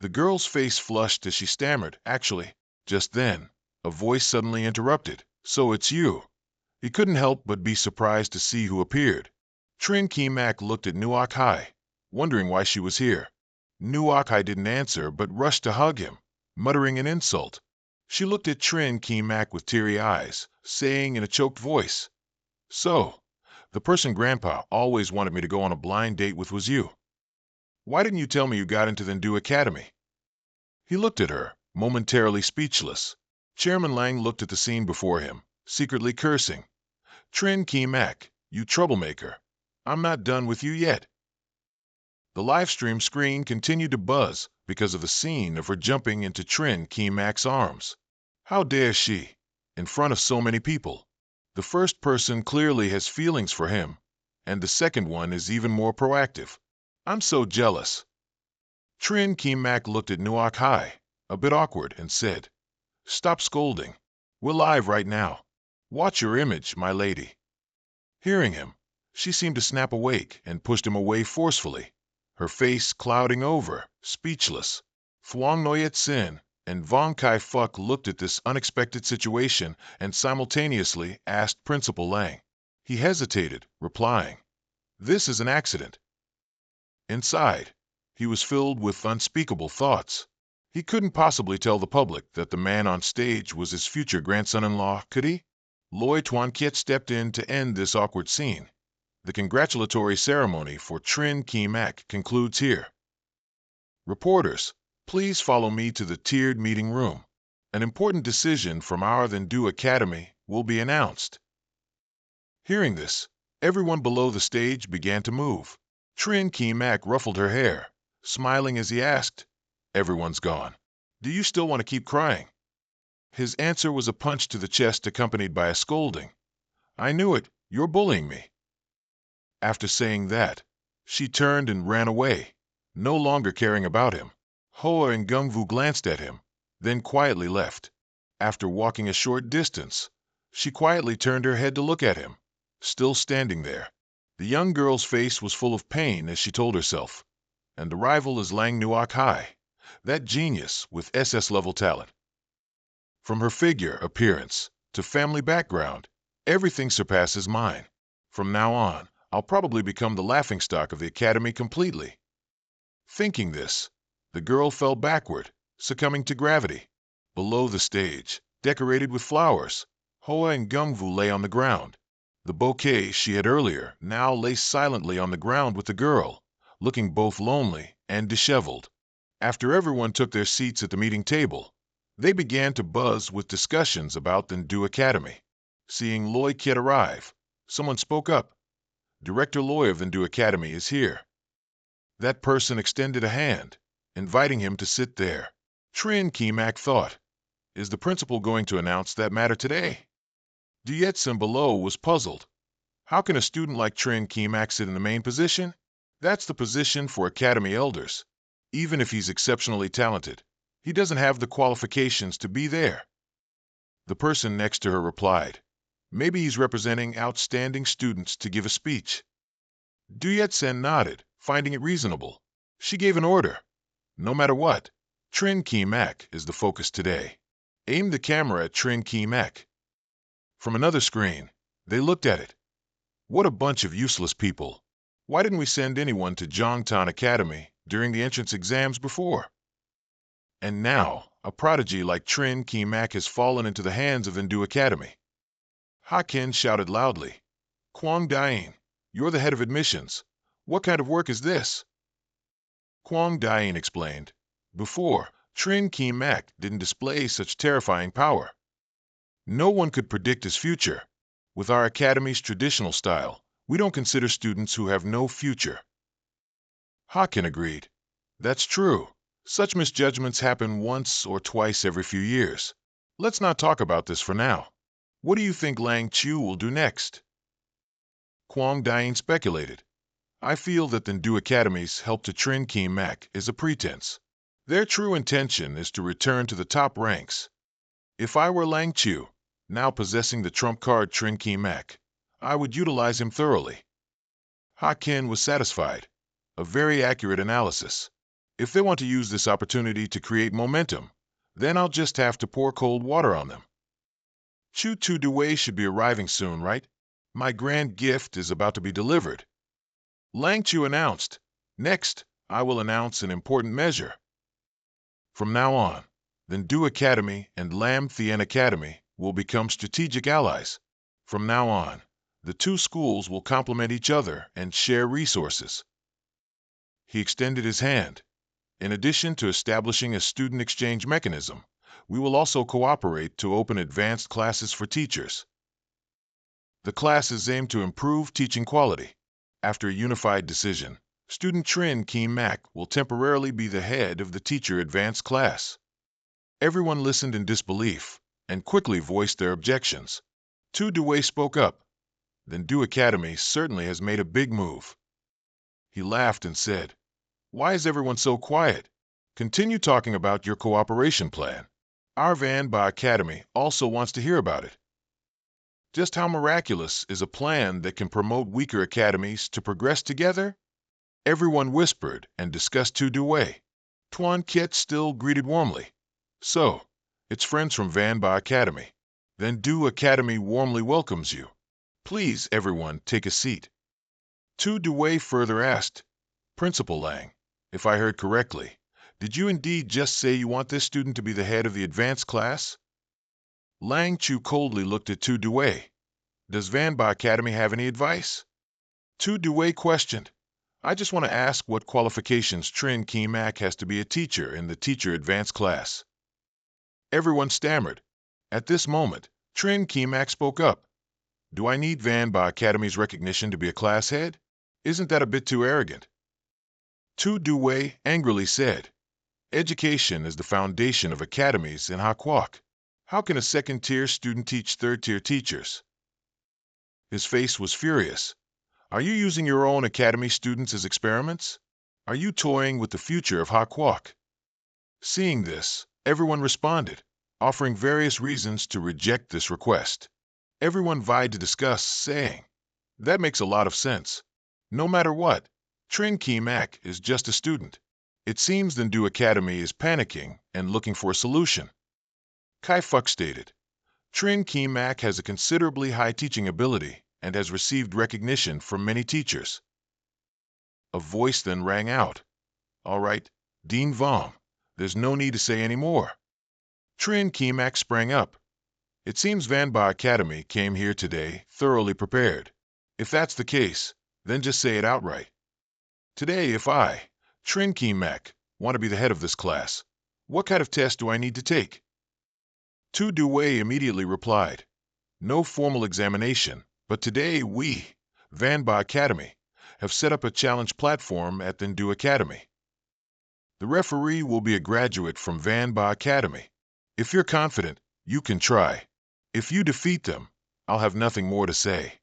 The girl's face flushed as she stammered, "Actually." Just then, a voice suddenly interrupted, "So it's you." He couldn't help but be surprised to see who appeared. Trin Ki-mak looked at Nuok Hai, wondering why she was here. Nuok Hai didn't answer but rushed to hug him, muttering an insult. She looked at Trin Ki-mak with teary eyes, saying in a choked voice, "So, the person Grandpa always wanted me to go on a blind date with was you. Why didn't you tell me you got into the Ndu Academy?" He looked at her, momentarily speechless. Chairman Lang looked at the scene before him, secretly cursing. "Trin Ki-mak, you troublemaker. I'm not done with you yet." The live stream screen continued to buzz because of the scene of her jumping into Trin Ki-mak's arms. How dare she? In front of so many people. The first person clearly has feelings for him, and the second one is even more proactive. I'm so jealous. Trin Ki-mak looked at Nuok Hai, a bit awkward, and said, "Stop scolding. We're live right now. Watch your image, my lady." Hearing him, she seemed to snap awake and pushed him away forcefully, her face clouding over, speechless. Thuong Noyet Sin and Vong Kai Fuk looked at this unexpected situation and simultaneously asked Principal Lang. He hesitated, replying, "This is an accident." Inside, he was filled with unspeakable thoughts. He couldn't possibly tell the public that the man on stage was his future grandson-in-law, could he? Loi Tuanqiet stepped in to end this awkward scene. The congratulatory ceremony for Trin Ki-mak concludes here. Reporters, please follow me to the tiered meeting room. An important decision from our Ndu Academy will be announced. Hearing this, everyone below the stage began to move. Trin Ki-mak ruffled her hair, smiling as he asked, "Everyone's gone. Do you still want to keep crying?" His answer was a punch to the chest accompanied by a scolding. "I knew it, you're bullying me." After saying that, she turned and ran away, no longer caring about him. Hoa and Ngung-vu glanced at him, then quietly left. After walking a short distance, she quietly turned her head to look at him, still standing there. The young girl's face was full of pain as she told herself, "And the rival is Lang Nuok Hai, that genius with SS-level talent." From her figure, appearance, to family background, everything surpasses mine. From now on, I'll probably become the laughingstock of the academy completely. Thinking this, the girl fell backward, succumbing to gravity. Below the stage, decorated with flowers, Hoa and Ngung-vu lay on the ground. The bouquet she had earlier now lay silently on the ground with the girl, looking both lonely and disheveled. After everyone took their seats at the meeting table, they began to buzz with discussions about the Ndu Academy. Seeing Loi Kiet arrive, someone spoke up. "Director Loi of the Ndu Academy is here." That person extended a hand, inviting him to sit there. Trin Ki-mak thought, "Is the principal going to announce that matter today?" Duyetsin below was puzzled. How can a student like Trin Ki-mak sit in the main position? That's the position for academy elders, even if he's exceptionally talented. He doesn't have the qualifications to be there. The person next to her replied, maybe he's representing outstanding students to give a speech. Du Yat-sen nodded, finding it reasonable. She gave an order. No matter what, Trin Ki-mak is the focus today. Aim the camera at Trin Ki-mak. From another screen, they looked at it. What a bunch of useless people. Why didn't we send anyone to Zhongtan Academy during the entrance exams before? And now, a prodigy like Trin Ki-mak has fallen into the hands of Indu Academy. Ha Ken shouted loudly, Kwang Dain, you're the head of admissions. What kind of work is this? Kwang Dain explained, before, Trin Ki-mak didn't display such terrifying power. No one could predict his future. With our academy's traditional style, we don't consider students who have no future. Ha Ken agreed. That's true. Such misjudgments happen once or twice every few years. Let's not talk about this for now. What do you think Lang Chu will do next? Kwang Dain speculated. I feel that the Ndu Academy's help to Trin Ki-mak is a pretense. Their true intention is to return to the top ranks. If I were Lang Chu, now possessing the trump card Trin Ki-mak, I would utilize him thoroughly. Ha Ken was satisfied. A very accurate analysis. If they want to use this opportunity to create momentum, then I'll just have to pour cold water on them. Chu Tu Dewey should be arriving soon, right? My grand gift is about to be delivered. Lang Chu announced. Next, I will announce an important measure. From now on, the Ndu Academy and Lam Thien Academy will become strategic allies. From now on, the two schools will complement each other and share resources. He extended his hand. In addition to establishing a student exchange mechanism, we will also cooperate to open advanced classes for teachers. The classes aim to improve teaching quality. After a unified decision, student Trin Ki-mak will temporarily be the head of the teacher advanced class. Everyone listened in disbelief and quickly voiced their objections. Tu Dewey spoke up. The Ndu Academy certainly has made a big move. He laughed and said, why is everyone so quiet? Continue talking about your cooperation plan. Our Vanba Academy also wants to hear about it. Just how miraculous is a plan that can promote weaker academies to progress together? Everyone whispered and discussed Tu Dewey. Tuan Kiet still greeted warmly. So, it's friends from Vanba Academy. Then Du Academy warmly welcomes you. Please, everyone, take a seat. Tu Dewey further asked, Principal Lang, if I heard correctly, did you indeed just say you want this student to be the head of the advanced class? Lang Chu coldly looked at Tu Dewey. Does Vanba Academy have any advice? Tu Dewey questioned. I just want to ask what qualifications Trin Ki-mak has to be a teacher in the teacher advanced class. Everyone stammered. At this moment, Trin Ki-mak spoke up. Do I need Vanba Academy's recognition to be a class head? Isn't that a bit too arrogant? Tu Dewey angrily said, education is the foundation of academies in Hakwak. How can a second-tier student teach third-tier teachers? His face was furious. Are you using your own academy students as experiments? Are you toying with the future of Hakwak? Seeing this, everyone responded, offering various reasons to reject this request. Everyone vied to discuss, saying, that makes a lot of sense. No matter what, Trin Ki-mak is just a student. It seems the Ndu Academy is panicking and looking for a solution. Kai Fuk stated, Trin Ki-mak has a considerably high teaching ability and has received recognition from many teachers. A voice then rang out. All right, Dean Vom, there's no need to say any more. Trin Ki-mak sprang up. It seems Vanba Academy came here today thoroughly prepared. If that's the case, then just say it outright. Today, if I, Trin Ki-mak, want to be the head of this class, what kind of test do I need to take? Tu Dewey immediately replied, no formal examination, but today we, Vanba Academy, have set up a challenge platform at the Ndu Academy. The referee will be a graduate from Vanba Academy. If you're confident, you can try. If you defeat them, I'll have nothing more to say.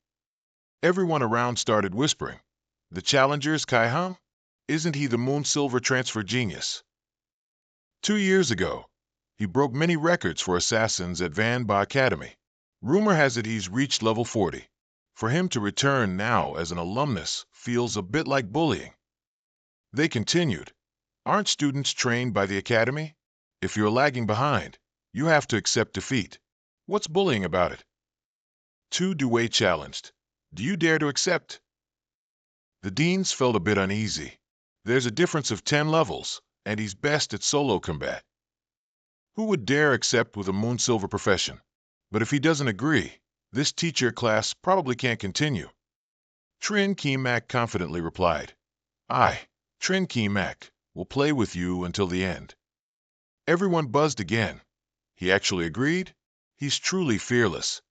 Everyone around started whispering. The challenger's Kai Hung? Isn't he the Moon Silver transfer genius? 2 years ago, he broke many records for assassins at Manhua Academy. Rumor has it he's reached level 40. For him to return now as an alumnus feels a bit like bullying. They continued, "Aren't students trained by the academy? If you're lagging behind, you have to accept defeat. What's bullying about it?" Tu Due challenged, "Do you dare to accept?" The deans felt a bit uneasy. There's a difference of 10 levels, and he's best at solo combat. Who would dare accept with a Moonsilver profession? But if he doesn't agree, this teacher class probably can't continue. Trin Kemak confidently replied, "I, Trin Kemak, will play with you until the end." Everyone buzzed again. He actually agreed? He's truly fearless.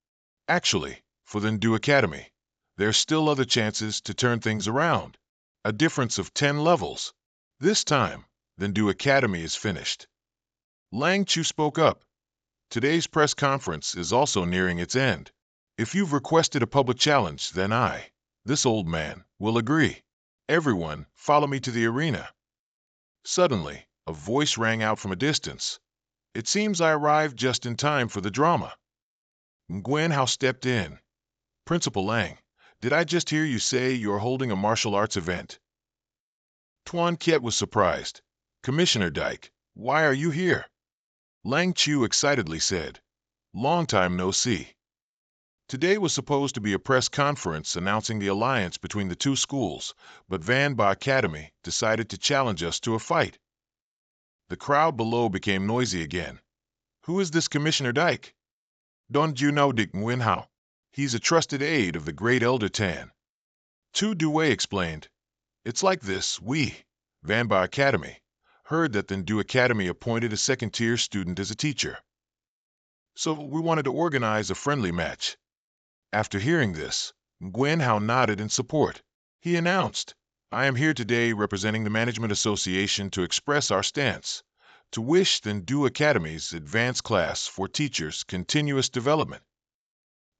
Actually, for the Ndu Academy, there's still other chances to turn things around. A difference of 10 levels. This time, the Ndu Academy is finished. Lang Chu spoke up. "Today's press conference is also nearing its end. If you've requested a public challenge, then I, this old man, will agree. Everyone, follow me to the arena." Suddenly, a voice rang out from a distance. It seems I arrived just in time for the drama. Nguyen Hao stepped in. "Principal Lang, did I just hear you say you're holding a martial arts event?" Tuan Kiet was surprised. "Commissioner Dyke, why are you here?" Lang Chu excitedly said, "Long time no see." Today was supposed to be a press conference announcing the alliance between the two schools, but Manhua Academy decided to challenge us to a fight. The crowd below became noisy again. "Who is this Commissioner Dyke?" "Don't you know Dick Nguyen Hao? He's a trusted aide of the great Elder Tan." Tu Due explained, "It's like this, we, Manhua Academy, heard that the Ndu Academy appointed a second-tier student as a teacher. So we wanted to organize a friendly match." After hearing this, Nguyen Hao nodded in support. He announced, "I am here today representing the Management Association to express our stance, to wish the Ndu Academy's advanced class for teachers continuous development.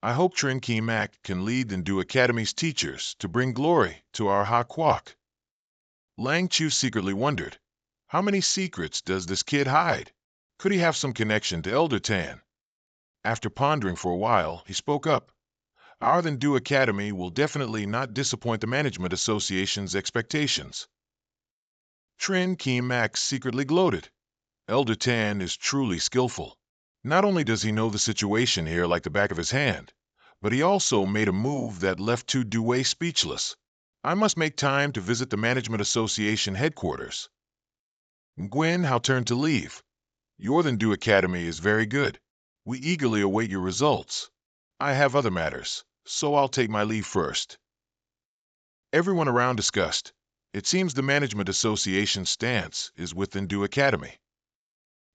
I hope Trin Ki Mak can lead the Ndu Academy's teachers to bring glory to our Ha Kwok." Lang Chu secretly wondered, how many secrets does this kid hide? Could he have some connection to Elder Tan? After pondering for a while, he spoke up. "Our Ndu Academy will definitely not disappoint the Management Association's expectations." Trin Ki Mak secretly gloated. Elder Tan is truly skillful. Not only does he know the situation here like the back of his hand, but he also made a move that left Tu Due speechless. I must make time to visit the Management Association headquarters. Nguyen Hao turned to leave. "Your Ndu Academy is very good. We eagerly await your results. I have other matters, so I'll take my leave first." Everyone around discussed. It seems the Management Association's stance is with the Ndu Academy.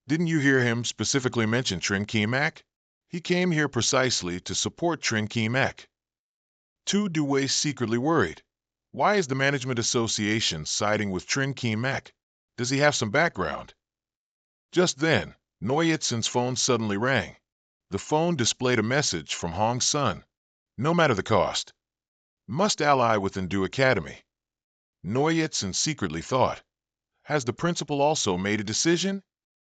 Didn't you hear him specifically mention Trin Ki Mak? He came here precisely to support Trin Ki Mak. Tu Due secretly worried. Why is the Management Association siding with Trin Ki Mak? Does he have some background? Just then, Noyitsin's phone suddenly rang. The phone displayed a message from Hong Sun. "No matter the cost. Must ally with Ndu Academy." Noyitsin secretly thought, has the principal also made a decision?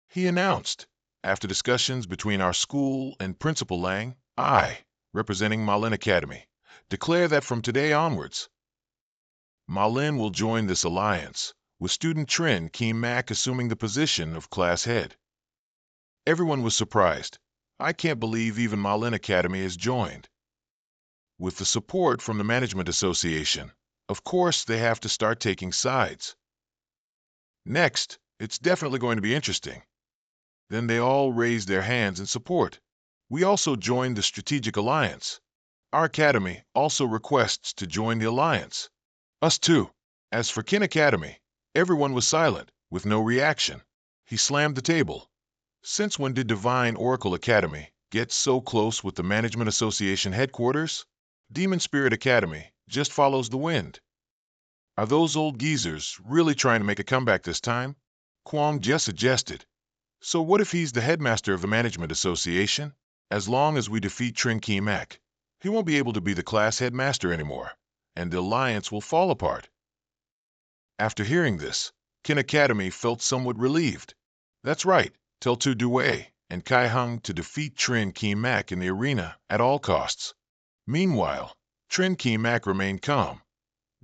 He announced, "After discussions between our school and Principal Lang, I, representing Malin Academy, declare that from today onwards, Malin will join this alliance, with student Trin Ki Mak assuming the position of class head." Everyone was surprised. I can't believe even Malin Academy has joined. With the support from the Management Association, of course they have to start taking sides. Next, it's definitely going to be interesting. Then they all raised their hands in support. We also joined the Strategic Alliance. Our academy also requests to join the alliance. Us too. As for Kin Academy, everyone was silent, with no reaction. He slammed the table. Since when did Divine Oracle Academy get so close with the Management Association headquarters? Demon Spirit Academy just follows the wind. Are those old geezers really trying to make a comeback this time? Kwong just suggested. So what if he's the headmaster of the Management Association? As long as we defeat Trin Ki Mak, he won't be able to be the class headmaster anymore, and the alliance will fall apart. After hearing this, Kin Academy felt somewhat relieved. That's right, tell Tu Due and Kai Hung to defeat Trin Ki Mak in the arena at all costs. Meanwhile, Trin Ki Mak remained calm.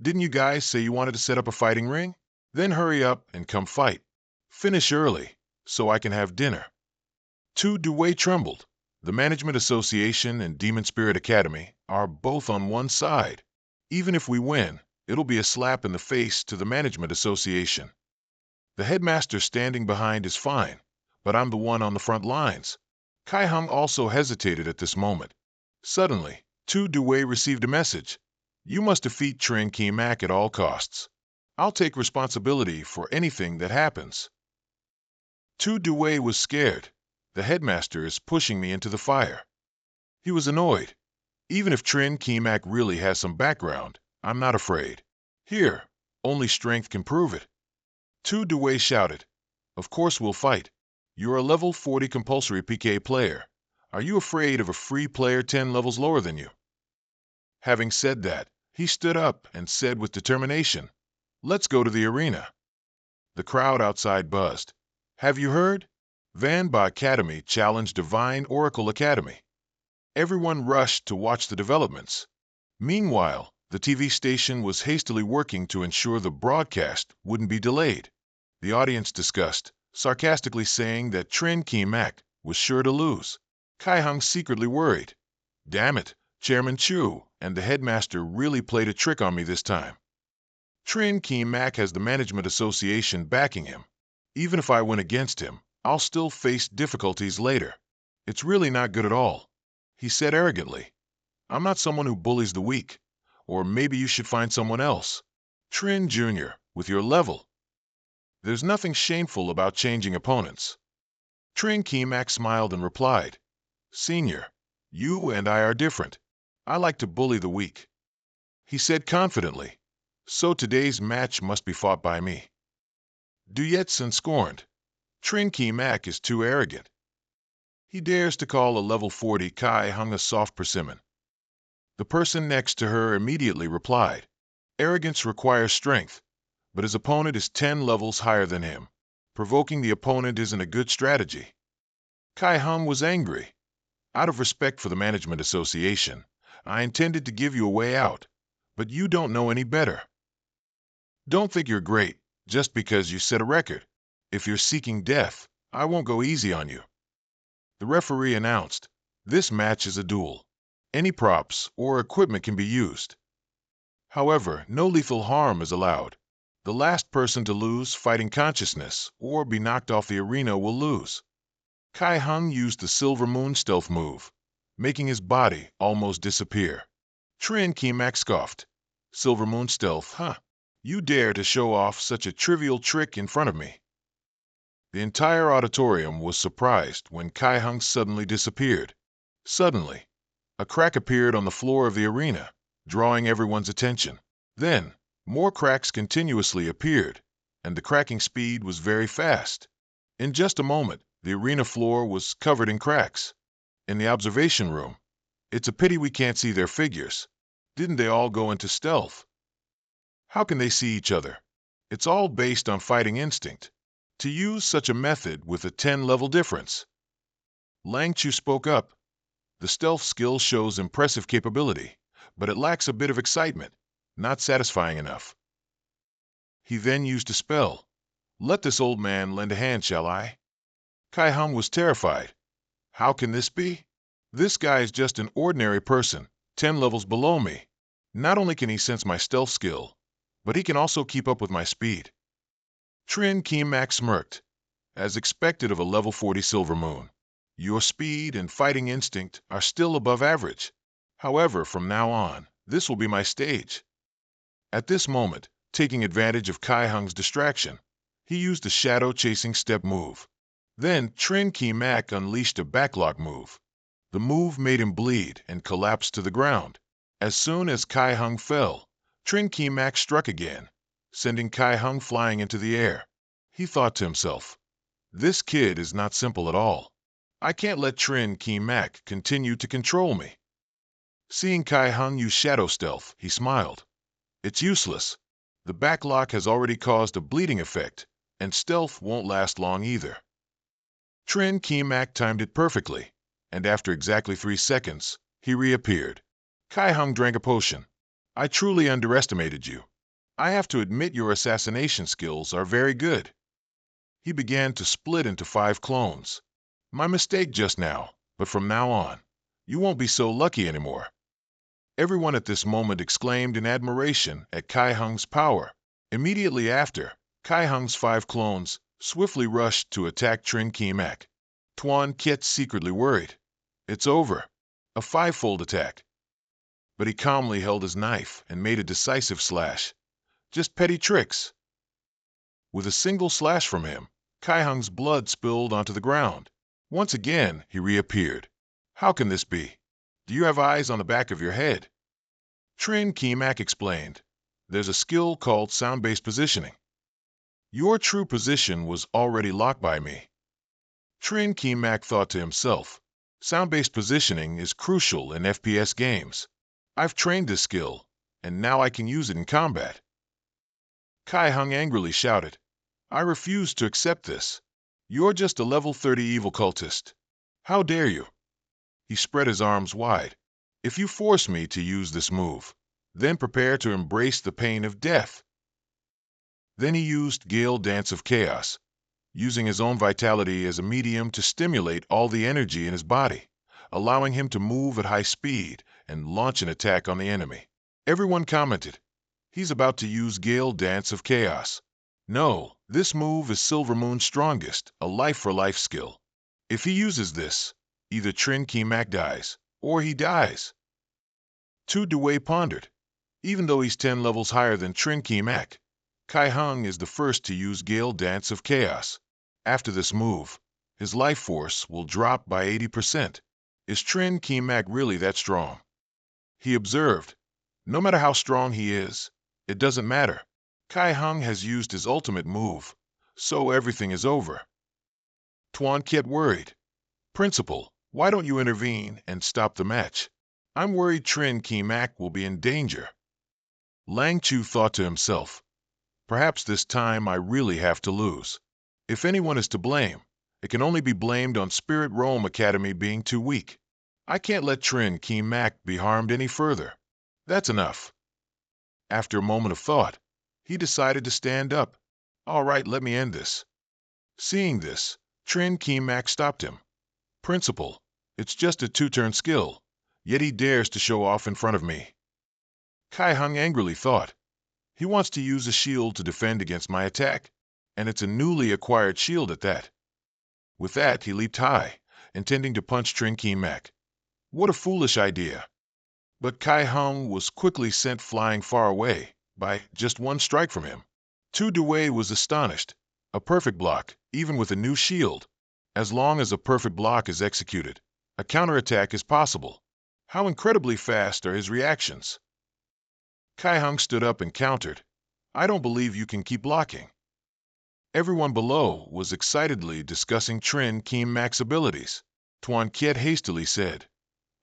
Didn't you guys say you wanted to set up a fighting ring? Then hurry up and come fight. Finish early, so I can have dinner. Tu Due trembled. The Management Association and Demon Spirit Academy are both on one side. Even if we win, it'll be a slap in the face to the Management Association. The headmaster standing behind is fine, but I'm the one on the front lines. Kai Hung also hesitated at this moment. Suddenly, Tu Due received a message. You must defeat Trin Ki Mak at all costs. I'll take responsibility for anything that happens. Tu Due was scared. The headmaster is pushing me into the fire. He was annoyed. Even if Trin Ki Mak really has some background, I'm not afraid. Here, only strength can prove it. Tu Due shouted, Of course we'll fight. You're a level 40 compulsory PK player. Are you afraid of a free player 10 levels lower than you? Having said that, he stood up and said with determination, Let's go to the arena. The crowd outside buzzed. Have you heard? Van Ba Academy challenged Divine Oracle Academy. Everyone rushed to watch the developments. Meanwhile, the TV station was hastily working to ensure the broadcast wouldn't be delayed. The audience discussed, sarcastically saying that Trin Ki Mak was sure to lose. Kai Hung secretly worried. Damn it, Chairman Chu and the headmaster really played a trick on me this time. Trin Ki Mak has the Management Association backing him. Even if I win against him, I'll still face difficulties later. It's really not good at all. He said arrogantly, I'm not someone who bullies the weak. Or maybe you should find someone else. Trin Jr., with your level. There's nothing shameful about changing opponents. Trin Ki Mak smiled and replied, Senior, you and I are different. I like to bully the weak. He said confidently, So today's match must be fought by me. Du Yetsun scorned. Trin Ki Mak is too arrogant. He dares to call a level 40 Kai Hung a soft persimmon. The person next to her immediately replied, Arrogance requires strength, but his opponent is 10 levels higher than him. Provoking the opponent isn't a good strategy. Kai Hung was angry. Out of respect for the Management Association, I intended to give you a way out, but you don't know any better. Don't think you're great just because you set a record. If you're seeking death, I won't go easy on you. The referee announced, This match is a duel. Any props or equipment can be used. However, no lethal harm is allowed. The last person to lose fighting consciousness or be knocked off the arena will lose. Kai Hung used the Silver Moon stealth move, making his body almost disappear. Trin Ki Mak scoffed. Silver Moon stealth, huh? You dare to show off such a trivial trick in front of me. The entire auditorium was surprised when Kai Hung suddenly disappeared. Suddenly, a crack appeared on the floor of the arena, drawing everyone's attention. Then, more cracks continuously appeared, and the cracking speed was very fast. In just a moment, the arena floor was covered in cracks. In the observation room, it's a pity we can't see their figures. Didn't they all go into stealth? How can they see each other? It's all based on fighting instinct. To use such a method with a 10-level difference. Lang Chu spoke up. The stealth skill shows impressive capability, but it lacks a bit of excitement, not satisfying enough. He then used a spell. Let this old man lend a hand, shall I? Kai Hung was terrified. How can this be? This guy is just an ordinary person, 10 levels below me. Not only can he sense my stealth skill, but he can also keep up with my speed. Trin Ki Mak smirked. As expected of a level 40 Silver Moon, your speed and fighting instinct are still above average. However, from now on, this will be my stage. At this moment, taking advantage of Kai Hung's distraction, he used a shadow-chasing step move. Then Trin Ki Mak unleashed a backlock move. The move made him bleed and collapsed to the ground. As soon as Kai Hung fell, Trin Ki Mak struck again, sending Kai Hung flying into the air. He thought to himself, This kid is not simple at all. I can't let Trin Ki Mak continue to control me. Seeing Kai Hung use shadow stealth, he smiled. It's useless. The backlock has already caused a bleeding effect, and stealth won't last long either. Trin Kimak timed it perfectly, and after exactly 3 seconds, he reappeared. Kai Hung drank a potion. I truly underestimated you. I have to admit your assassination skills are very good. He began to split into 5 clones. My mistake just now, but from now on, you won't be so lucky anymore. Everyone at this moment exclaimed in admiration at Kai Hung's power. Immediately after, Kai Hung's 5 clones swiftly rushed to attack Trin Kimak. Tuan Kiet secretly worried. It's over. A 5-fold attack. But he calmly held his knife and made a decisive slash. Just petty tricks. With a single slash from him, Kai Hung's blood spilled onto the ground. Once again, he reappeared. How can this be? Do you have eyes on the back of your head? Trin Kimak explained. There's a skill called sound-based positioning. Your true position was already locked by me. Trin Kimak thought to himself. Sound-based positioning is crucial in FPS games. I've trained this skill, and now I can use it in combat. Kai Hung angrily shouted. I refuse to accept this. You're just a level 30 evil cultist. How dare you? He spread his arms wide. If you force me to use this move, then prepare to embrace the pain of death. Then he used Gale Dance of Chaos, using his own vitality as a medium to stimulate all the energy in his body, allowing him to move at high speed and launch an attack on the enemy. Everyone commented, he's about to use Gale Dance of Chaos. No, this move is Silver Moon's strongest, a life-for-life skill. If he uses this, either Trin Kimak dies, or he dies. Tu Dewey pondered. Even though he's 10 levels higher than Trin Kimak, Kai Hung is the first to use Gale Dance of Chaos. After this move, his life force will drop by 80%. Is Trin Kimak really that strong? He observed. No matter how strong he is, it doesn't matter. Kai Hung has used his ultimate move, so everything is over. Tuan Kiet worried. Principal, why don't you intervene and stop the match? I'm worried Trin Kimak will be in danger. Lang Chu thought to himself, perhaps this time I really have to lose. If anyone is to blame, it can only be blamed on Spirit Rome Academy being too weak. I can't let Trin Kimak be harmed any further. That's enough. After a moment of thought, he decided to stand up. All right, let me end this. Seeing this, Trin Kimak stopped him. Principal, it's just a 2-turn skill, yet he dares to show off in front of me. Kai Hung angrily thought, he wants to use a shield to defend against my attack, and it's a newly acquired shield at that. With that, he leaped high, intending to punch Trin Kimak. What a foolish idea. But Kai Hung was quickly sent flying far away by just one strike from him. Tu Dewey was astonished. A perfect block, even with a new shield. As long as a perfect block is executed, a counterattack is possible. How incredibly fast are his reactions. Kai Hung stood up and countered. I don't believe you can keep blocking. Everyone below was excitedly discussing Trin Kimak's abilities. Tuan Kiet hastily said,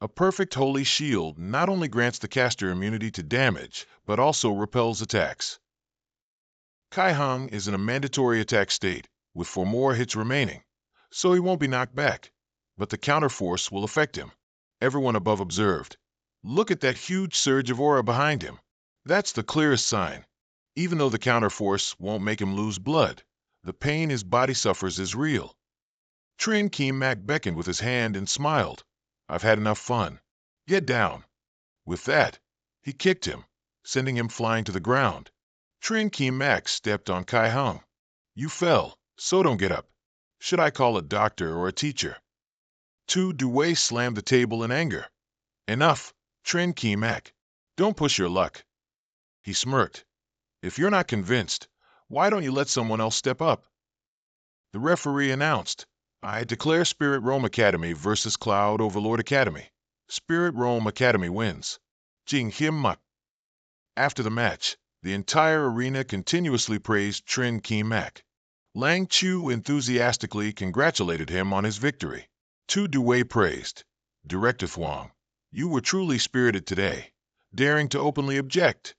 a perfect holy shield not only grants the caster immunity to damage, but also repels attacks. Kai Hung is in a mandatory attack state, with 4 more hits remaining, so he won't be knocked back, but the counterforce will affect him. Everyone above observed. Look at that huge surge of aura behind him. That's the clearest sign. Even though the counterforce won't make him lose blood, the pain his body suffers is real. Trin Kimak beckoned with his hand and smiled. I've had enough fun. Get down. With that, he kicked him, sending him flying to the ground. Trin Kimak stepped on Kai Hung. You fell, so don't get up. Should I call a doctor or a teacher? Tu Dewey slammed the table in anger. Enough, Trin Kimak. Don't push your luck. He smirked. If you're not convinced, why don't you let someone else step up? The referee announced, I declare Spirit Rome Academy versus Cloud Overlord Academy. Spirit Rome Academy wins. Jing Him Mak. After the match, the entire arena continuously praised Trin Kimak. Lang Chu enthusiastically congratulated him on his victory. Tu Dewey praised. Director Thuong, you were truly spirited today, daring to openly object.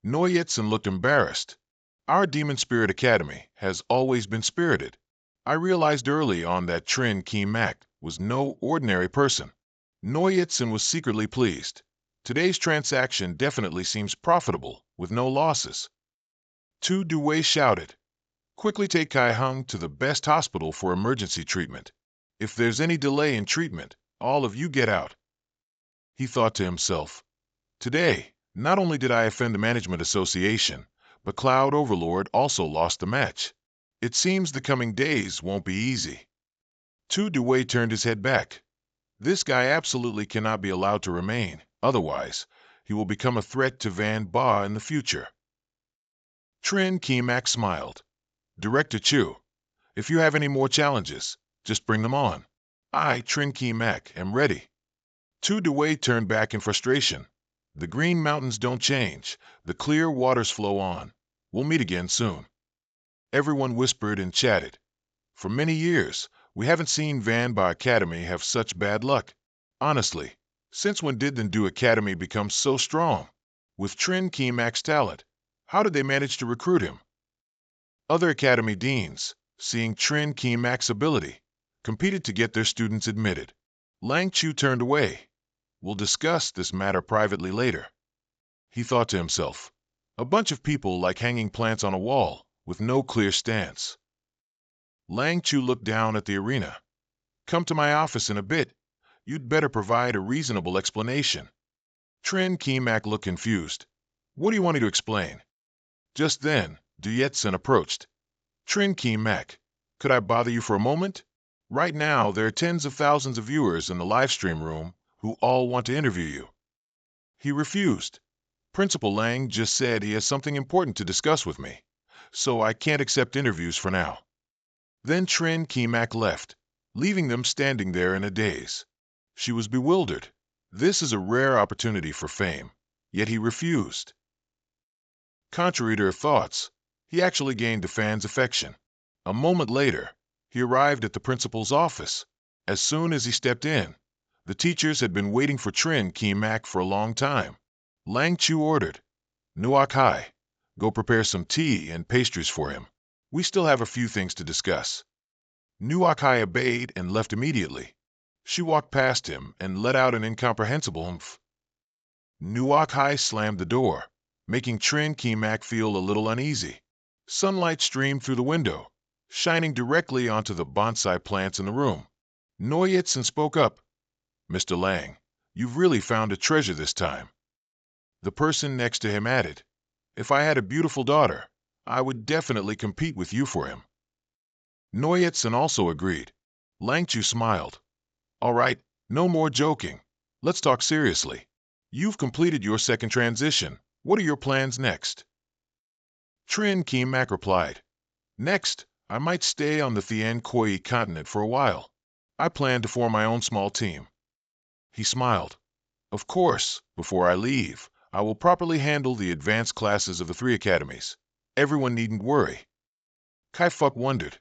Noyetson looked embarrassed. Our Demon Spirit Academy has always been spirited. I realized early on that Trin Mak was no ordinary person. Noyitson was secretly pleased. Today's transaction definitely seems profitable, with no losses. Tu Dewey shouted, "Quickly take Kai Hung to the best hospital for emergency treatment. If there's any delay in treatment, all of you get out." He thought to himself, "Today, not only did I offend the Management Association, but Cloud Overlord also lost the match. It seems the coming days won't be easy." Tu Dewey turned his head back. This guy absolutely cannot be allowed to remain, otherwise, he will become a threat to Van Ba in the future. Trin Mak smiled. "Director Chu, if you have any more challenges, just bring them on. I, Trin Mak, am ready." Tu Dewey turned back in frustration. "The green mountains don't change. The clear waters flow on. We'll meet again soon." Everyone whispered and chatted. For many years, we haven't seen Van Ba Academy have such bad luck. Honestly, since when did the Do Academy become so strong? With Trin Mak's talent, how did they manage to recruit him? Other academy deans, seeing Trin Mak's ability, competed to get their students admitted. Lang Chu turned away. "We'll discuss this matter privately later." He thought to himself, "A bunch of people like hanging plants on a wall, with no clear stance." Lang Chu looked down at the arena. "Come to my office in a bit. You'd better provide a reasonable explanation." Trin Mak looked confused. "What do you want me to explain?" Just then, Duyetson approached. "Trin Mak, could I bother you for a moment? Right now, there are tens of thousands of viewers in the live stream room who all want to interview you." He refused. "Principal Lang just said he has something important to discuss with me, so I can't accept interviews for now." Then Trin Mak left, leaving them standing there in a daze. She was bewildered. This is a rare opportunity for fame, yet he refused. Contrary to her thoughts, he actually gained the fans' affection. A moment later, he arrived at the principal's office. As soon as he stepped in, the teachers had been waiting for Trin Mak for a long time. Lang Chu ordered, "Nuak Hai, go prepare some tea and pastries for him. We still have a few things to discuss." Nuak Hai obeyed and left immediately. She walked past him and let out an incomprehensible humph. Nuak Hai slammed the door, making Trin Mak feel a little uneasy. Sunlight streamed through the window, shining directly onto the bonsai plants in the room. Noyitson spoke up, "Mr. Lang, you've really found a treasure this time." The person next to him added, "If I had a beautiful daughter, I would definitely compete with you for him." Noyitson also agreed. Lang Chu smiled. "All right, no more joking. Let's talk seriously. You've completed your second transition. What are your plans next?" Trin Mak replied, "Next, I might stay on the Thien Koi continent for a while. I plan to form my own small team." He smiled. "Of course, before I leave, I will properly handle the advanced classes of the 3 academies. Everyone needn't worry." Kai Fuck wondered,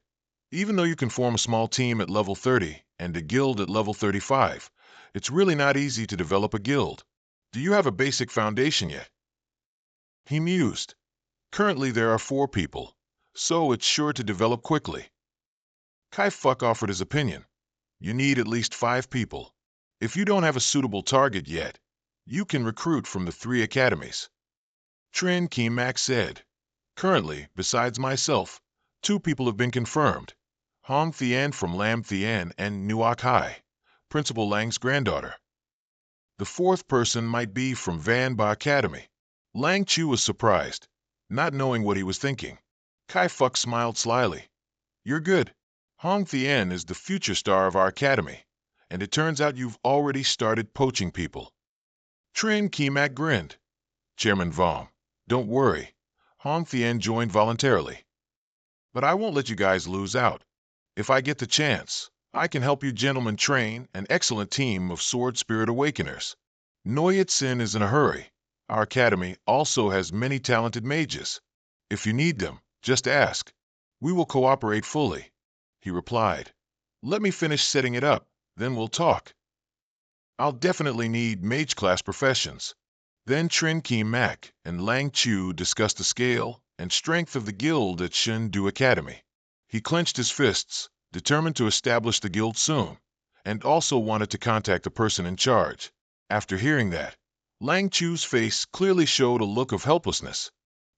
even though you can form a small team at level 30 and a guild at level 35, it's really not easy to develop a guild. Do you have a basic foundation yet? He mused. Currently there are 4 people, so it's sure to develop quickly. Kai Fuck offered his opinion. You need at least 5 people. If you don't have a suitable target yet, you can recruit from the 3 academies. Trin Mak said, "Currently, besides myself, 2 people have been confirmed. Hong Thien from Lam Thien and Nuak Hai, Principal Lang's granddaughter. The 4th person might be from Van Ba Academy." Lang Chu was surprised, not knowing what he was thinking. Kai Fuck smiled slyly. "You're good. Hong Thien is the future star of our academy, and it turns out you've already started poaching people." Trin Mak grinned. "Chairman Vom, don't worry. Hong Thien joined voluntarily. But I won't let you guys lose out. If I get the chance, I can help you gentlemen train an excellent team of Sword Spirit Awakeners. Noyitson is in a hurry. Our academy also has many talented mages. If you need them, just ask. We will cooperate fully." He replied, "Let me finish setting it up, then we'll talk. I'll definitely need mage class professions." Then Trin Mak and Lang Chu discussed the scale and strength of the guild at Shin Du Academy. He clenched his fists, determined to establish the guild soon, and also wanted to contact the person in charge. After hearing that, Lang Chu's face clearly showed a look of helplessness.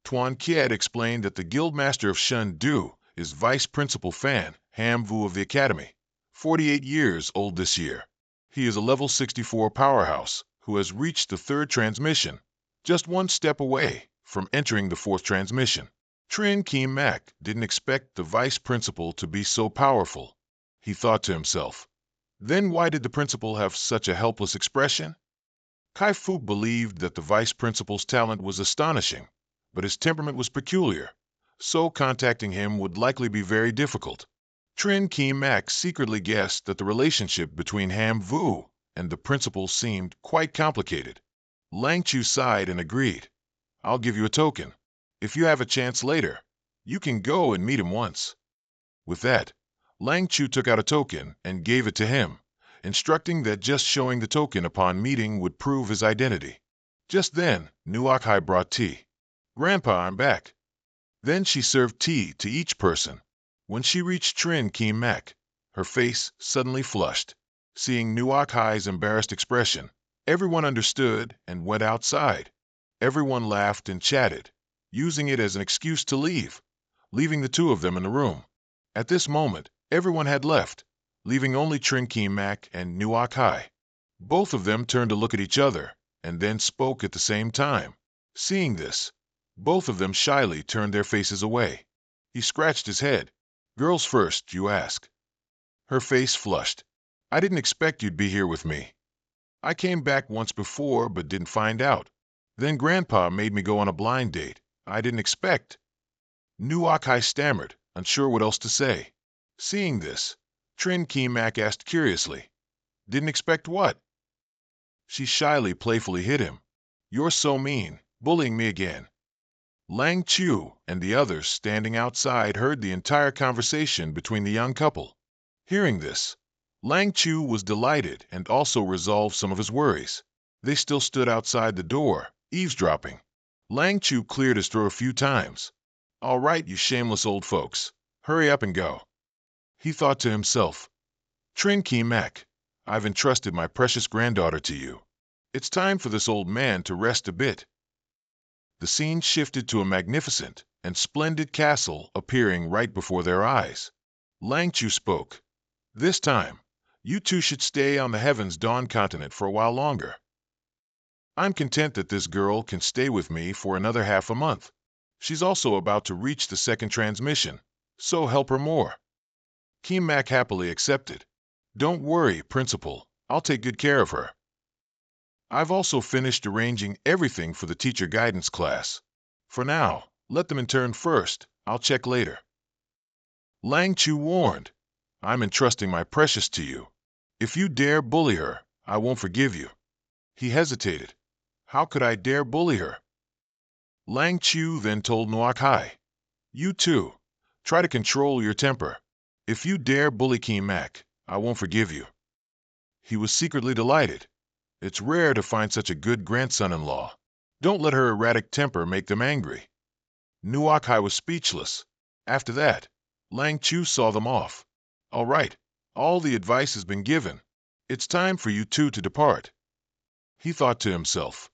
Tuan Kiat explained that the guildmaster of Shun Du is Vice Principal Fan Ham Vu of the Academy, 48 years old this year. He is a level 64 powerhouse who has reached the 3rd transmission, just one step away from entering the 4th transmission. Trin Kim Mak didn't expect the vice principal to be so powerful. He thought to himself, then why did the principal have such a helpless expression? Kai Fu believed that the vice principal's talent was astonishing, but his temperament was peculiar, so contacting him would likely be very difficult. Trin Kim Mak secretly guessed that the relationship between Ham Vu and the principal seemed quite complicated. Lang Chu sighed and agreed. I'll give you a token. If you have a chance later, you can go and meet him once. With that, Lang Chu took out a token and gave it to him, instructing that just showing the token upon meeting would prove his identity. Just then, Nuak Hai brought tea. Grandpa, I'm back. Then she served tea to each person. When she reached Trin Kim Mak, her face suddenly flushed. Seeing Nuak Hai's embarrassed expression, everyone understood and went outside. Everyone laughed and chatted, using it as an excuse to leave, leaving the two of them in the room. At this moment, everyone had left, leaving only Trin Kim Mak and Nuak Hai. Both of them turned to look at each other, and then spoke at the same time. Seeing this, both of them shyly turned their faces away. He scratched his head. Girls first, you ask? Her face flushed. I didn't expect you'd be here with me. I came back once before but didn't find out. Then Grandpa made me go on a blind date. I didn't expect. Nuak Hai stammered, unsure what else to say. Seeing this, Trin Kim Mak asked curiously, didn't expect what? She shyly, playfully hit him. You're so mean, bullying me again. Lang Chu and the others standing outside heard the entire conversation between the young couple. Hearing this, Lang Chu was delighted and also resolved some of his worries. They still stood outside the door, eavesdropping. Lang Chu cleared his throat a few times. All right, you shameless old folks, hurry up and go. He thought to himself, Trin Kim Mak, I've entrusted my precious granddaughter to you. It's time for this old man to rest a bit. The scene shifted to a magnificent and splendid castle appearing right before their eyes. Lang Chu spoke. This time, you two should stay on the Heaven's Dawn continent for a while longer. I'm content that this girl can stay with me for another half a month. She's also about to reach the 2nd transmission, so help her more. Kim Mak happily accepted. Don't worry, Principal, I'll take good care of her. I've also finished arranging everything for the teacher guidance class. For now, let them intern first. I'll check later. Lang Chu warned, I'm entrusting my precious to you. If you dare bully her, I won't forgive you. He hesitated. How could I dare bully her? Lang Chu then told Nuak Hai, you too, try to control your temper. If you dare bully Kim Mak, I won't forgive you. He was secretly delighted. It's rare to find such a good grandson-in-law. Don't let her erratic temper make them angry. Nuak Hai was speechless. After that, Lang Chu saw them off. All right, all the advice has been given. It's time for you two to depart. He thought to himself,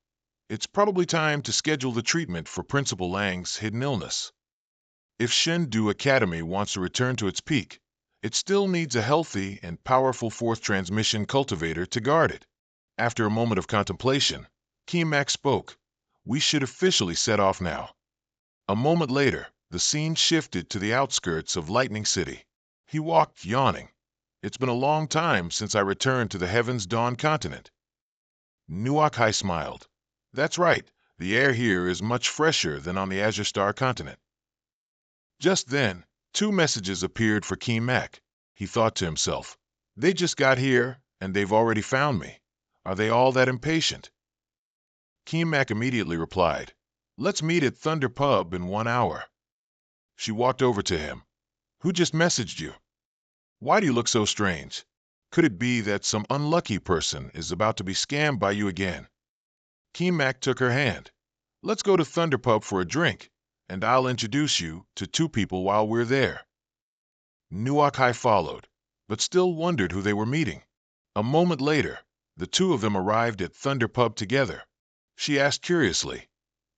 it's probably time to schedule the treatment for Principal Lang's hidden illness. If Shendu Academy wants to return to its peak, it still needs a healthy and powerful 4th transmission cultivator to guard it. After a moment of contemplation, Kim Mak spoke. We should officially set off now. A moment later, the scene shifted to the outskirts of Lightning City. He walked, yawning. It's been a long time since I returned to the Heaven's Dawn continent. Nuak Hai smiled. That's right, the air here is much fresher than on the Azure Star continent. Just then, 2 messages appeared for Kim Mak. He thought to himself, they just got here, and they've already found me. Are they all that impatient? Kim Mak immediately replied, let's meet at Thunder Pub in 1 hour. She walked over to him. Who just messaged you? Why do you look so strange? Could it be that some unlucky person is about to be scammed by you again? Kim Mak took her hand. Let's go to Thunder Pub for a drink, and I'll introduce you to 2 people while we're there. Nuak Hai followed, but still wondered who they were meeting. A moment later, the two of them arrived at Thunder Pub together. She asked curiously,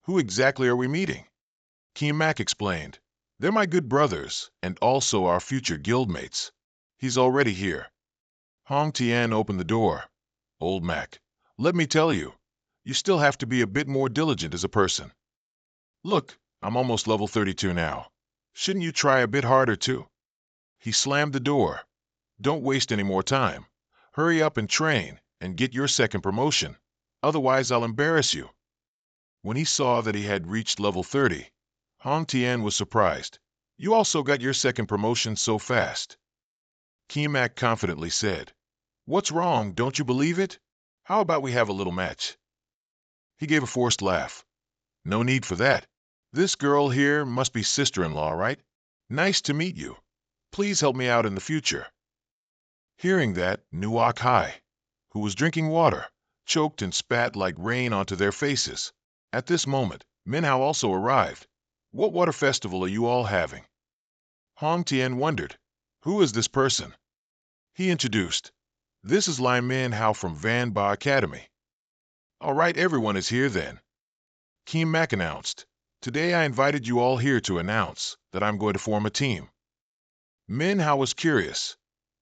"Who exactly are we meeting?" Keem Mak explained, "They're my good brothers, and also our future guildmates. He's already here." Hong Tian opened the door. "Old Mac, let me tell you, you still have to be a bit more diligent as a person. Look, I'm almost level 32 now. Shouldn't you try a bit harder too?" He slammed the door. "Don't waste any more time. Hurry up and train, and get your second promotion. Otherwise, I'll embarrass you." When he saw that he had reached level 30, Hong Tian was surprised. "You also got your second promotion so fast?" Keemak confidently said, "What's wrong, don't you believe it? How about we have a little match?" He gave a forced laugh. "No need for that. This girl here must be sister-in-law, right? Nice to meet you. Please help me out in the future." Hearing that, Nuak Hai, who was drinking water, choked and spat like rain onto their faces. At this moment, Minhao also arrived. "What water festival are you all having?" Hong Tian wondered, "Who is this person?" He introduced, "This is Lai Minhao from Van Ba Academy." "All right, everyone is here then." Keem Mak announced, "Today I invited you all here to announce that I'm going to form a team." Minhao was curious.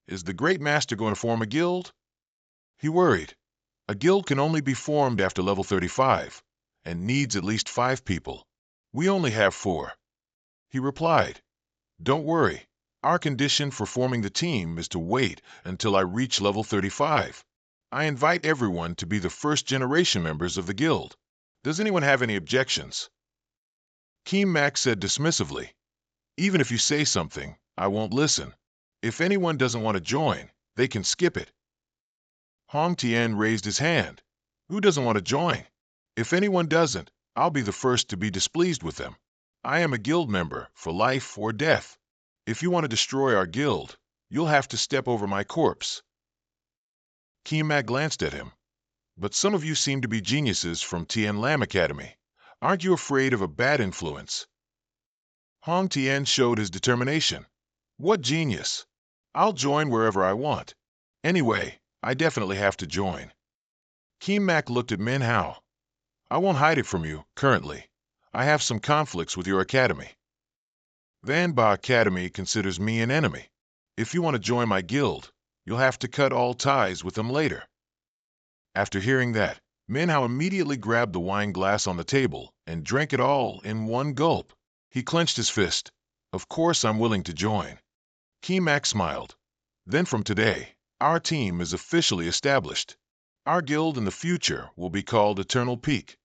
Is the Great Master going to form a guild? He worried. A guild can only be formed after level 35, and needs at least 5 people. We only have 4. He replied, "Don't worry. Our condition for forming the team is to wait until I reach level 35. I invite everyone to be the first-generation members of the guild. Does anyone have any objections?" Keem Mak said dismissively, "Even if you say something, I won't listen. If anyone doesn't want to join, they can skip it." Hong Tian raised his hand. "Who doesn't want to join? If anyone doesn't, I'll be the first to be displeased with them. I am a guild member for life or death. If you want to destroy our guild, you'll have to step over my corpse." Keemak glanced at him. "But some of you seem to be geniuses from Tian Lam Academy. Aren't you afraid of a bad influence?" Hong Tian showed his determination. "What genius? I'll join wherever I want. Anyway, I definitely have to join." Keemak looked at Minhao. "I won't hide it from you, currently. I have some conflicts with your academy. Van Ba Academy considers me an enemy. If you want to join my guild, you'll have to cut all ties with them later." After hearing that, Minhao immediately grabbed the wine glass on the table and drank it all in one gulp. He clenched his fist. "Of course I'm willing to join." Keemak smiled. "Then from today, our team is officially established. Our guild in the future will be called Eternal Peak."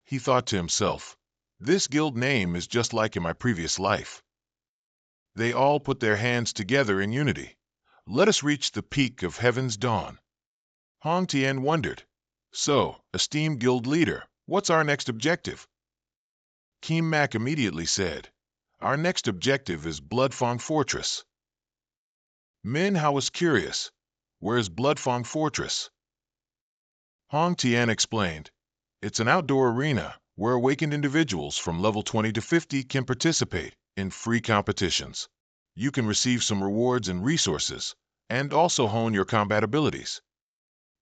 He thought to himself, "This guild name is just like in my previous life." They all put their hands together in unity. "Let us reach the peak of heaven's dawn." Hong Tian wondered, "So, esteemed guild leader, what's our next objective?" Keem Mak immediately said, "Our next objective is Bloodfang Fortress." Minhao was curious, "Where's Bloodfang Fortress?" Hong Tian explained, "It's an outdoor arena where awakened individuals from level 20 to 50 can participate in free competitions. You can receive some rewards and resources, and also hone your combat abilities."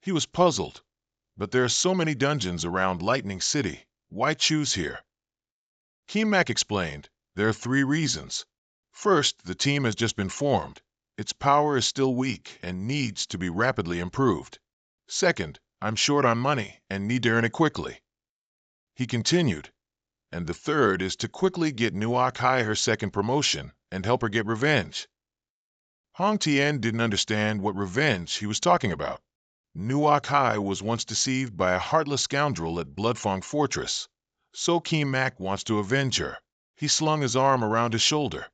He was puzzled. "But there are so many dungeons around Lightning City. Why choose here?" Keemak explained, "There are 3 reasons. First, the team has just been formed. Its power is still weak and needs to be rapidly improved. Second, I'm short on money and need to earn it quickly." He continued, "And the third is to quickly get Nuak Hai her second promotion and help her get revenge." Hong Tian didn't understand what revenge he was talking about. Nuak Hai was once deceived by a heartless scoundrel at Bloodfang Fortress. So Keemak wants to avenge her. He slung his arm around his shoulder.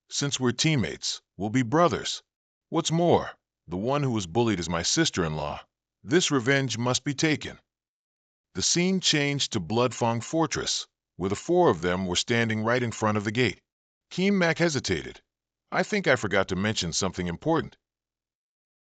"Since we're teammates, we'll be brothers. What's more, the one who was bullied is my sister-in-law. This revenge must be taken." The scene changed to Bloodfang Fortress, where the 4 of them were standing right in front of the gate. Keemak hesitated. "I think I forgot to mention something important."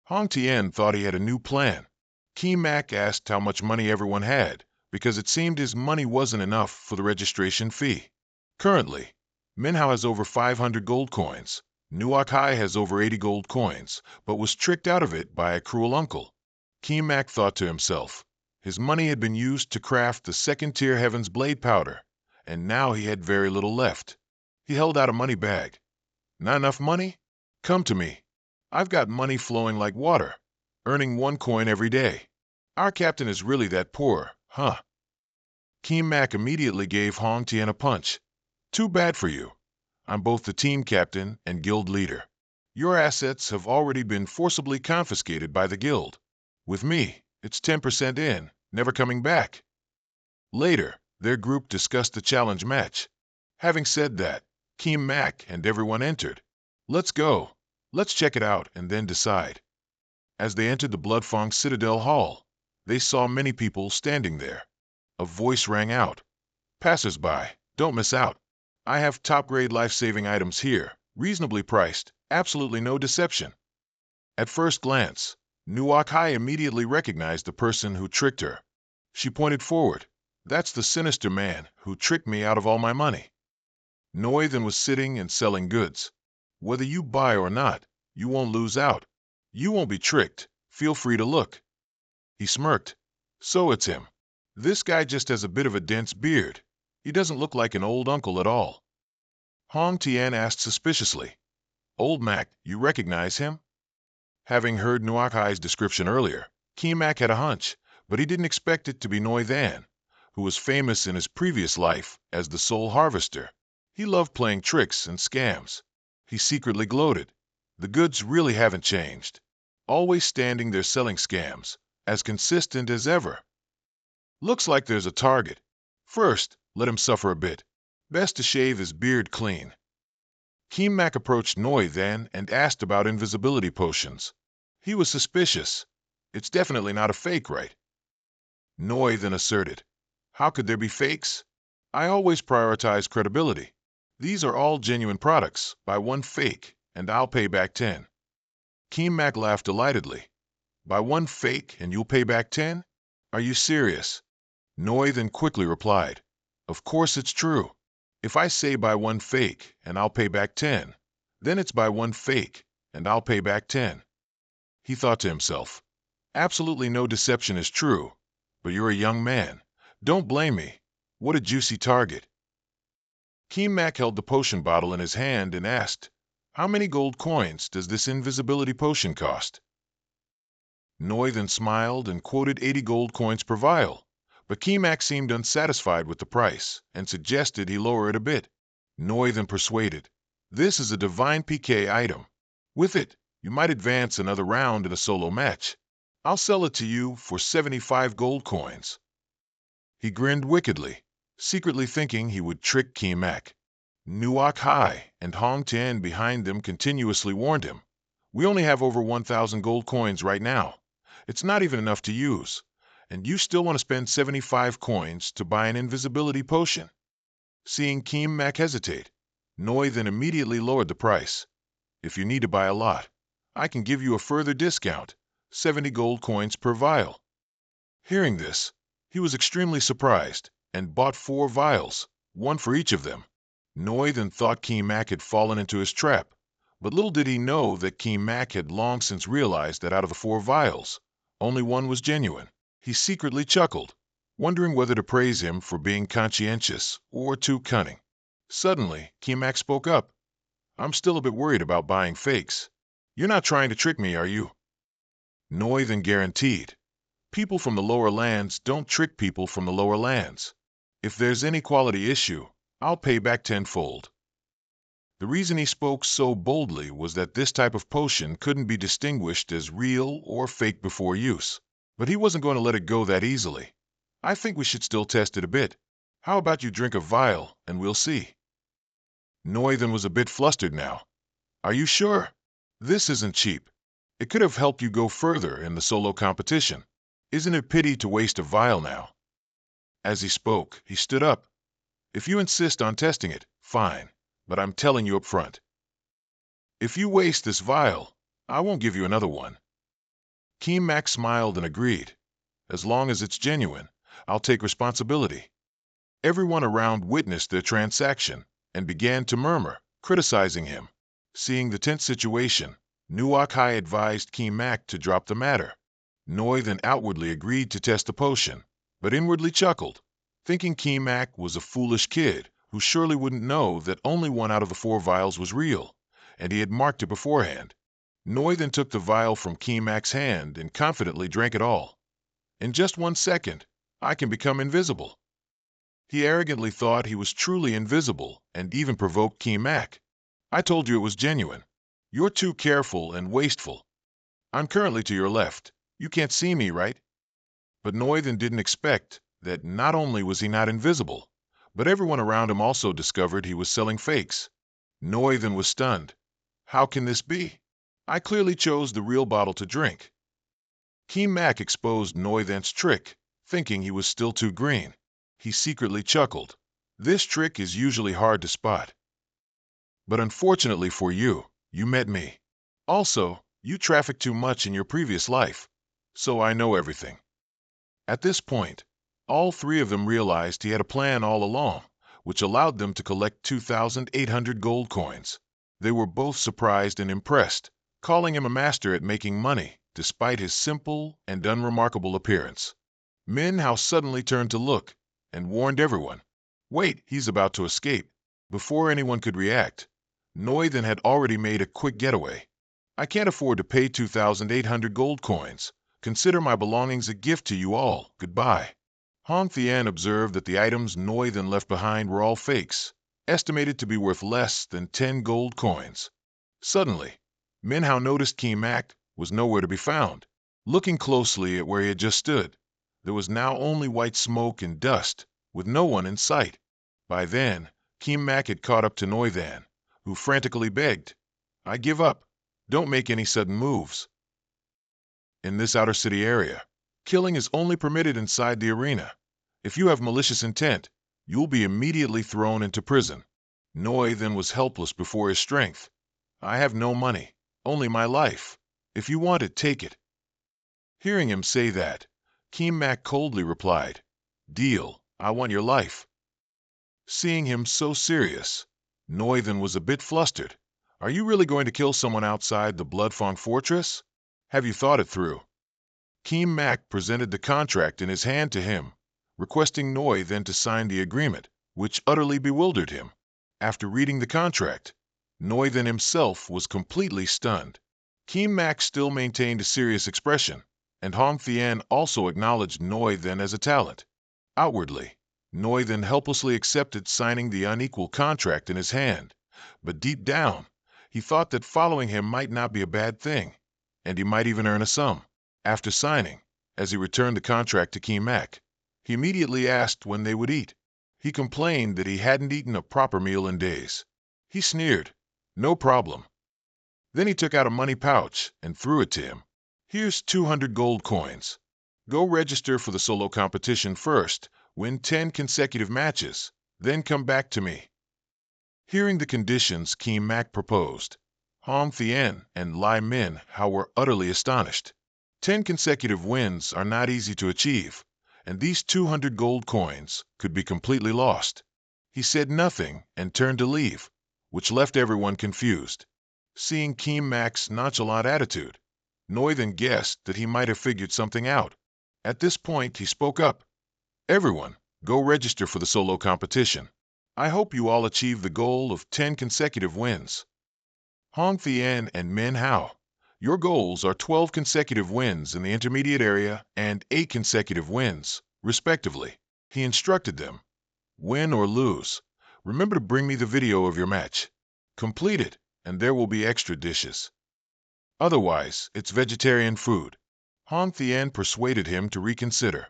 Hong Tian thought he had a new plan. Keemak asked how much money everyone had, because it seemed his money wasn't enough for the registration fee. Currently, Minhao has over 500 gold coins, Nuak Hai has over 80 gold coins, but was tricked out of it by a cruel uncle. Keemak thought to himself. His money had been used to craft the second-tier Heaven's Blade powder, and now he had very little left. He held out a money bag. Not enough money? Come to me. I've got money flowing like water, earning 1 coin every day. Our captain is really that poor, huh? Keemak immediately gave Hong Tian a punch. Too bad for you. I'm both the team captain and guild leader. Your assets have already been forcibly confiscated by the guild. With me, it's 10% in, never coming back. Later, their group discussed the challenge match. Having said that, Keemak and everyone entered. Let's go. Let's check it out and then decide. As they entered the Bloodfang Citadel Hall, they saw many people standing there. A voice rang out. Passers-by, don't miss out. I have top-grade life-saving items here, reasonably priced, absolutely no deception. At first glance, Nuak Hai immediately recognized the person who tricked her. She pointed forward. That's the sinister man who tricked me out of all my money. Noi then was sitting and selling goods. Whether you buy or not, you won't lose out. You won't be tricked. Feel free to look. He smirked. So it's him. This guy just has a bit of a dense beard. He doesn't look like an old uncle at all. Hong Tian asked suspiciously. Old Mac, you recognize him? Having heard Nuak Hai's description earlier, Keemak had a hunch, but he didn't expect it to be Noi Than, who was famous in his previous life as the Soul Harvester. He loved playing tricks and scams. He secretly gloated. The goods really haven't changed. Always standing there selling scams, as consistent as ever. Looks like there's a target. First, let him suffer a bit. Best to shave his beard clean. Keemak approached Noi then and asked about invisibility potions. He was suspicious. It's definitely not a fake, right? Noi then asserted. How could there be fakes? I always prioritize credibility. These are all genuine products. Buy 1 fake, and I'll pay back 10. Keemak laughed delightedly. Buy 1 fake, and you'll pay back 10? Are you serious? Noi then quickly replied. Of course it's true. If I say buy 1 fake, and I'll pay back 10, then it's buy 1 fake, and I'll pay back 10. He thought to himself. Absolutely no deception is true. But you're a young man. Don't blame me. What a juicy target. Keemak held the potion bottle in his hand and asked, How many gold coins does this invisibility potion cost? Noi then smiled and quoted 80 gold coins per vial, but Keemak seemed unsatisfied with the price and suggested he lower it a bit. Noi then persuaded, This is a divine PK item. With it, you might advance another round in a solo match. I'll sell it to you for 75 gold coins. He grinned wickedly, secretly thinking he would trick Keemak. Nuak Hai and Hong Tian behind them continuously warned him. We only have over 1,000 gold coins right now. It's not even enough to use, and you still want to spend 75 coins to buy an invisibility potion. Seeing Keemak hesitate, Noi then immediately lowered the price. If you need to buy a lot, I can give you a further discount, 70 gold coins per vial. Hearing this, he was extremely surprised and bought 4 vials, 1 for each of them. Noi then thought Keemak had fallen into his trap, but little did he know that Keemak had long since realized that out of the 4 vials, only 1 was genuine. He secretly chuckled, wondering whether to praise him for being conscientious or too cunning. Suddenly, Keemak spoke up. I'm still a bit worried about buying fakes. You're not trying to trick me, are you? Noi then guaranteed. People from the lower lands don't trick people from the lower lands. If there's any quality issue, I'll pay back tenfold. The reason he spoke so boldly was that this type of potion couldn't be distinguished as real or fake before use. But he wasn't going to let it go that easily. I think we should still test it a bit. How about you drink a vial, and we'll see. Noi then was a bit flustered now. Are you sure? This isn't cheap. It could have helped you go further in the solo competition. Isn't it pity to waste a vial now? As he spoke, he stood up. If you insist on testing it, fine, but I'm telling you up front. If you waste this vial, I won't give you another one. Keemak smiled and agreed. As long as it's genuine, I'll take responsibility. Everyone around witnessed their transaction and began to murmur, criticizing him. Seeing the tense situation, Nuak Hai advised Kim Mak to drop the matter. Noi then outwardly agreed to test the potion, but inwardly chuckled, thinking Kim Mak was a foolish kid who surely wouldn't know that only one out of the 4 vials was real, and he had marked it beforehand. Noi then took the vial from Kim Mak's hand and confidently drank it all. In just 1 second, I can become invisible. He arrogantly thought he was truly invisible and even provoked Kim Mak. I told you it was genuine. You're too careful and wasteful. I'm currently to your left. You can't see me, right? But Noi then didn't expect that not only was he not invisible, but everyone around him also discovered he was selling fakes. Noi then was stunned. How can this be? I clearly chose the real bottle to drink. Kim Mak exposed Noi then's trick, thinking he was still too green. He secretly chuckled. This trick is usually hard to spot. But unfortunately for you, you met me. Also, you trafficked too much in your previous life, so I know everything. At this point, all 3 of them realized he had a plan all along, which allowed them to collect 2,800 gold coins. They were both surprised and impressed, calling him a master at making money, despite his simple and unremarkable appearance. Manhua suddenly turned to look and warned everyone, "Wait, he's about to escape." Before anyone could react, Noi then had already made a quick getaway. I can't afford to pay 2,800 gold coins. Consider my belongings a gift to you all. Goodbye. Hong Thien observed that the items Noi then left behind were all fakes, estimated to be worth less than 10 gold coins. Suddenly, Manhua noticed Kim Mak was nowhere to be found. Looking closely at where he had just stood, there was now only white smoke and dust, with no one in sight. By then, Kim Mak had caught up to Noi Than, who frantically begged, "I give up. Don't make any sudden moves." In this outer city area, killing is only permitted inside the arena. If you have malicious intent, you'll be immediately thrown into prison. Noi then was helpless before his strength. "I have no money, only my life. If you want it, take it." Hearing him say that, Kim Mak coldly replied, "Deal, I want your life." Seeing him so serious, Noi then was a bit flustered. "Are you really going to kill someone outside the Bloodfang Fortress? Have you thought it through?" Kim Mak presented the contract in his hand to him, requesting Noi then to sign the agreement, which utterly bewildered him. After reading the contract, Noi then himself was completely stunned. Kim Mak still maintained a serious expression, and Hong Thien also acknowledged Noi then as a talent. Outwardly, Noi then helplessly accepted signing the unequal contract in his hand, but deep down, he thought that following him might not be a bad thing, and he might even earn a sum. After signing, as he returned the contract to Kim Mak, he immediately asked when they would eat. He complained that he hadn't eaten a proper meal in days. He sneered, "No problem." Then he took out a money pouch and threw it to him. "Here's 200 gold coins. Go register for the solo competition first, win 10 consecutive matches, then come back to me." Hearing the conditions Kim Mak proposed, Hong Thien and Lai Min Hao were utterly astonished. 10 consecutive wins are not easy to achieve, and these 200 gold coins could be completely lost. He said nothing and turned to leave, which left everyone confused. Seeing Kim Mak's nonchalant attitude, Noi then guessed that he might have figured something out. At this point, he spoke up. "Everyone, go register for the solo competition. I hope you all achieve the goal of 10 consecutive wins." Hong Thien and Min Hao, your goals are 12 consecutive wins in the intermediate area and 8 consecutive wins, respectively. He instructed them. "Win or lose, remember to bring me the video of your match. Complete it, and there will be extra dishes. Otherwise, it's vegetarian food." Hong Thien persuaded him to reconsider.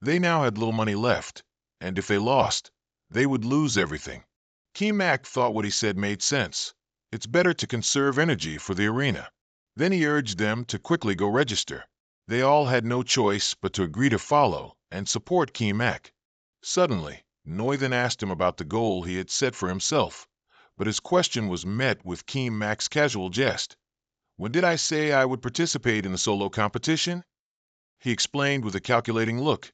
They now had little money left, and if they lost, they would lose everything. Kim Mak thought what he said made sense. It's better to conserve energy for the arena. Then he urged them to quickly go register. They all had no choice but to agree to follow and support Kim Mak. Suddenly, Noi then asked him about the goal he had set for himself, but his question was met with Kim Mak's casual jest. "When did I say I would participate in the solo competition?" He explained with a calculating look.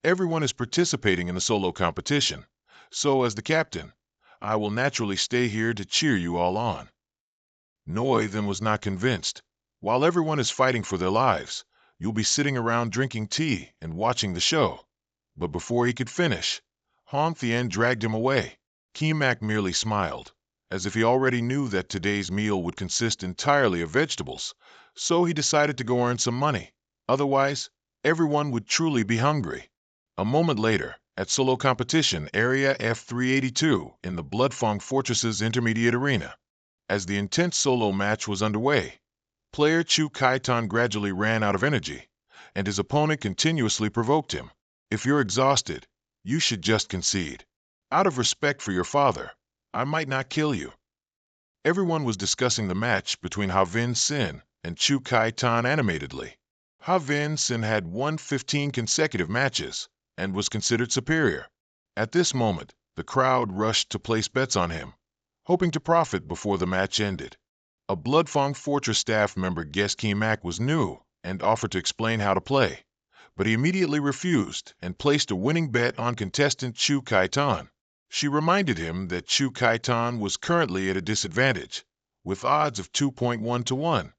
"Everyone is participating in the solo competition, so as the captain, I will naturally stay here to cheer you all on." Noi then was not convinced. While everyone is fighting for their lives, you'll be sitting around drinking tea and watching the show. But before he could finish, Han Thien dragged him away. Mak merely smiled, as if he already knew that today's meal would consist entirely of vegetables, so he decided to go earn some money. Otherwise, everyone would truly be hungry. A moment later, at solo competition Area F382 in the Bloodfang Fortress's intermediate arena, as the intense solo match was underway, player Chu Kaitan gradually ran out of energy, and his opponent continuously provoked him. If you're exhausted, you should just concede. Out of respect for your father, I might not kill you. Everyone was discussing the match between Havin Sin and Chu Kaitan animatedly. Havin Sin had won 15 consecutive matches and was considered superior. At this moment, the crowd rushed to place bets on him, hoping to profit before the match ended. A Bloodfang Fortress staff member guessed Mak was new and offered to explain how to play, but he immediately refused and placed a winning bet on contestant Chu Kaitan. She reminded him that Chu Kaitan was currently at a disadvantage, with odds of 2.1 to 1.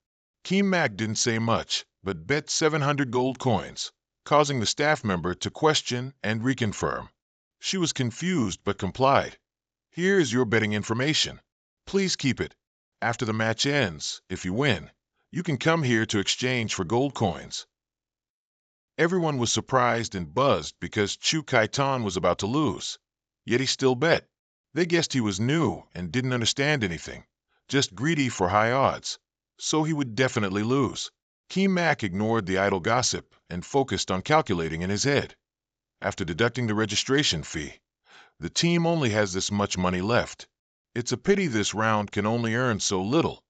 Mak didn't say much, but bet 700 gold coins, causing the staff member to question and reconfirm. She was confused but complied. Here is your betting information. Please keep it. After the match ends, if you win, you can come here to exchange for gold coins. Everyone was surprised and buzzed because Chu Kaitan was about to lose. Yet he still bet. They guessed he was new and didn't understand anything, just greedy for high odds, so he would definitely lose. Mak ignored the idle gossip and focused on calculating in his head. After deducting the registration fee, the team only has this much money left. It's a pity this round can only earn so little.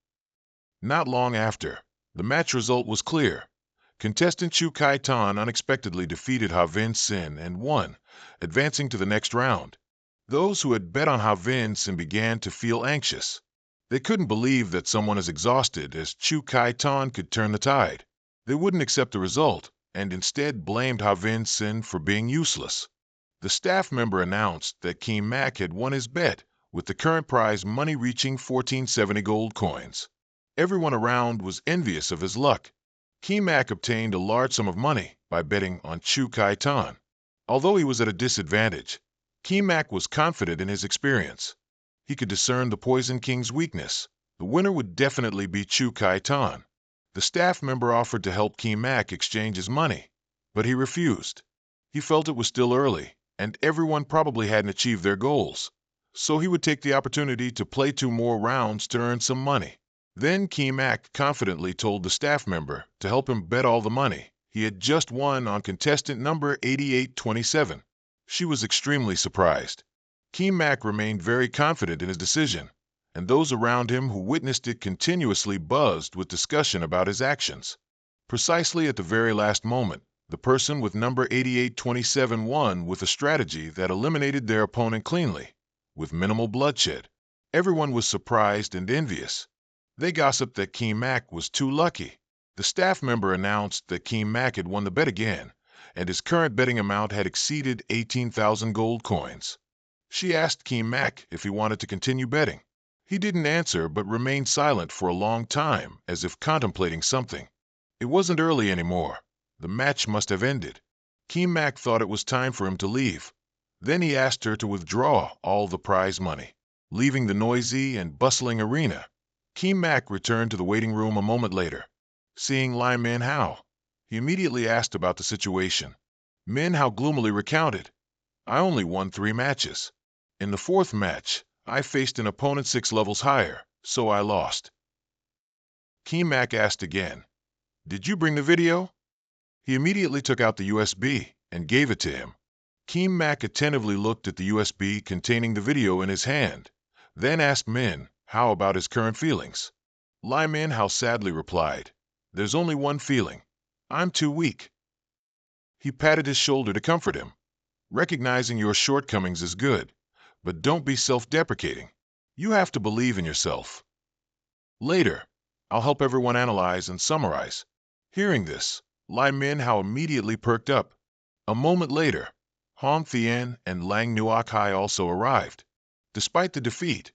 Not long after, the match result was clear. Contestant Chu Kaitan unexpectedly defeated Havin Sin and won, advancing to the next round. Those who had bet on Havin Sin began to feel anxious. They couldn't believe that someone as exhausted as Chu Kaitan could turn the tide. They wouldn't accept the result and instead blamed Havin Sin for being useless. The staff member announced that Mak had won his bet, with the current prize money reaching 1470 gold coins. Everyone around was envious of his luck. Mak obtained a large sum of money by betting on Chu Kaitan. Although he was at a disadvantage, Mak was confident in his experience. He could discern the Poison King's weakness. The winner would definitely be Chu Kaitan. The staff member offered to help Mak exchange his money, but he refused. He felt it was still early, and everyone probably hadn't achieved their goals, so he would take the opportunity to play 2 more rounds to earn some money. Then Mak confidently told the staff member to help him bet all the money he had just won on contestant number 8827. She was extremely surprised. Mak remained very confident in his decision, and those around him who witnessed it continuously buzzed with discussion about his actions. Precisely at the very last moment, the person with number 8827 won with a strategy that eliminated their opponent cleanly, with minimal bloodshed. Everyone was surprised and envious. They gossiped that Mak was too lucky. The staff member announced that Mak had won the bet again, and his current betting amount had exceeded 18,000 gold coins. She asked Mak if he wanted to continue betting. He didn't answer but remained silent for a long time, as if contemplating something. It wasn't early anymore. The match must have ended. Mak thought it was time for him to leave. Then he asked her to withdraw all the prize money. Leaving the noisy and bustling arena, Mak returned to the waiting room a moment later. Seeing Lai Manhua, he immediately asked about the situation. Manhua gloomily recounted, "I only won 3 matches. In the 4th match, I faced an opponent 6 levels higher, so I lost." Mak asked again, "Did you bring the video?" He immediately took out the USB and gave it to him. Mak attentively looked at the USB containing the video in his hand, then asked Manhua about his current feelings. Lai Manhua sadly replied, "There's only one feeling. I'm too weak." He patted his shoulder to comfort him. "Recognizing your shortcomings is good, but don't be self-deprecating. You have to believe in yourself." Later, I'll help everyone analyze and summarize. Hearing this, Lai Manhua immediately perked up. A moment later, Han Thien and Lang Nuoc Hai also arrived. Despite the defeat,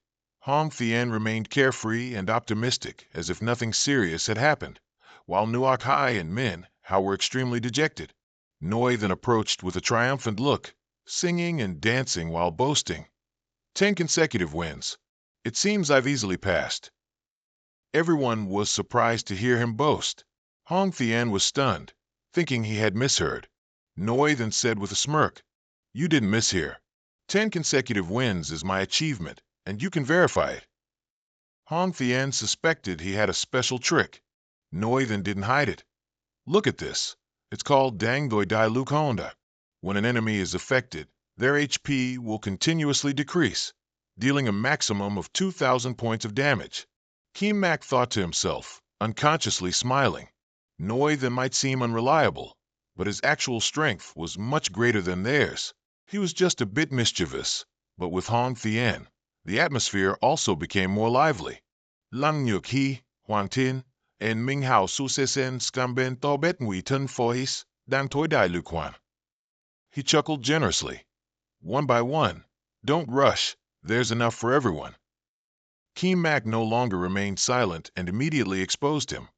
Hong Thien remained carefree and optimistic as if nothing serious had happened, while Nuoc Hai and Min Hao were extremely dejected. Noi then approached with a triumphant look, singing and dancing while boasting. 10 consecutive wins. It seems I've easily passed. Everyone was surprised to hear him boast. Hong Thien was stunned, thinking he had misheard. Noi then said with a smirk, "You didn't mishear. 10 consecutive wins is my achievement, and you can verify it." Hong Thien suspected he had a special trick. Noi then didn't hide it. "Look at this. It's called Dang Doi Dai Lu Konda. When an enemy is affected, their HP will continuously decrease, dealing a maximum of 2,000 points of damage." Kim Mak thought to himself, unconsciously smiling. Noi then might seem unreliable, but his actual strength was much greater than theirs. He was just a bit mischievous, but with Hong Thien, the atmosphere also became more lively. Lang Nhuk He, Huang Tin, and Ming Hao Su Se Sen Skamben To Bet Ngui Tun Fohis, Dan Toi Dai Lu Quan. He chuckled generously. "One by one. Don't rush. There's enough for everyone." Kim Mak no longer remained silent and immediately exposed him.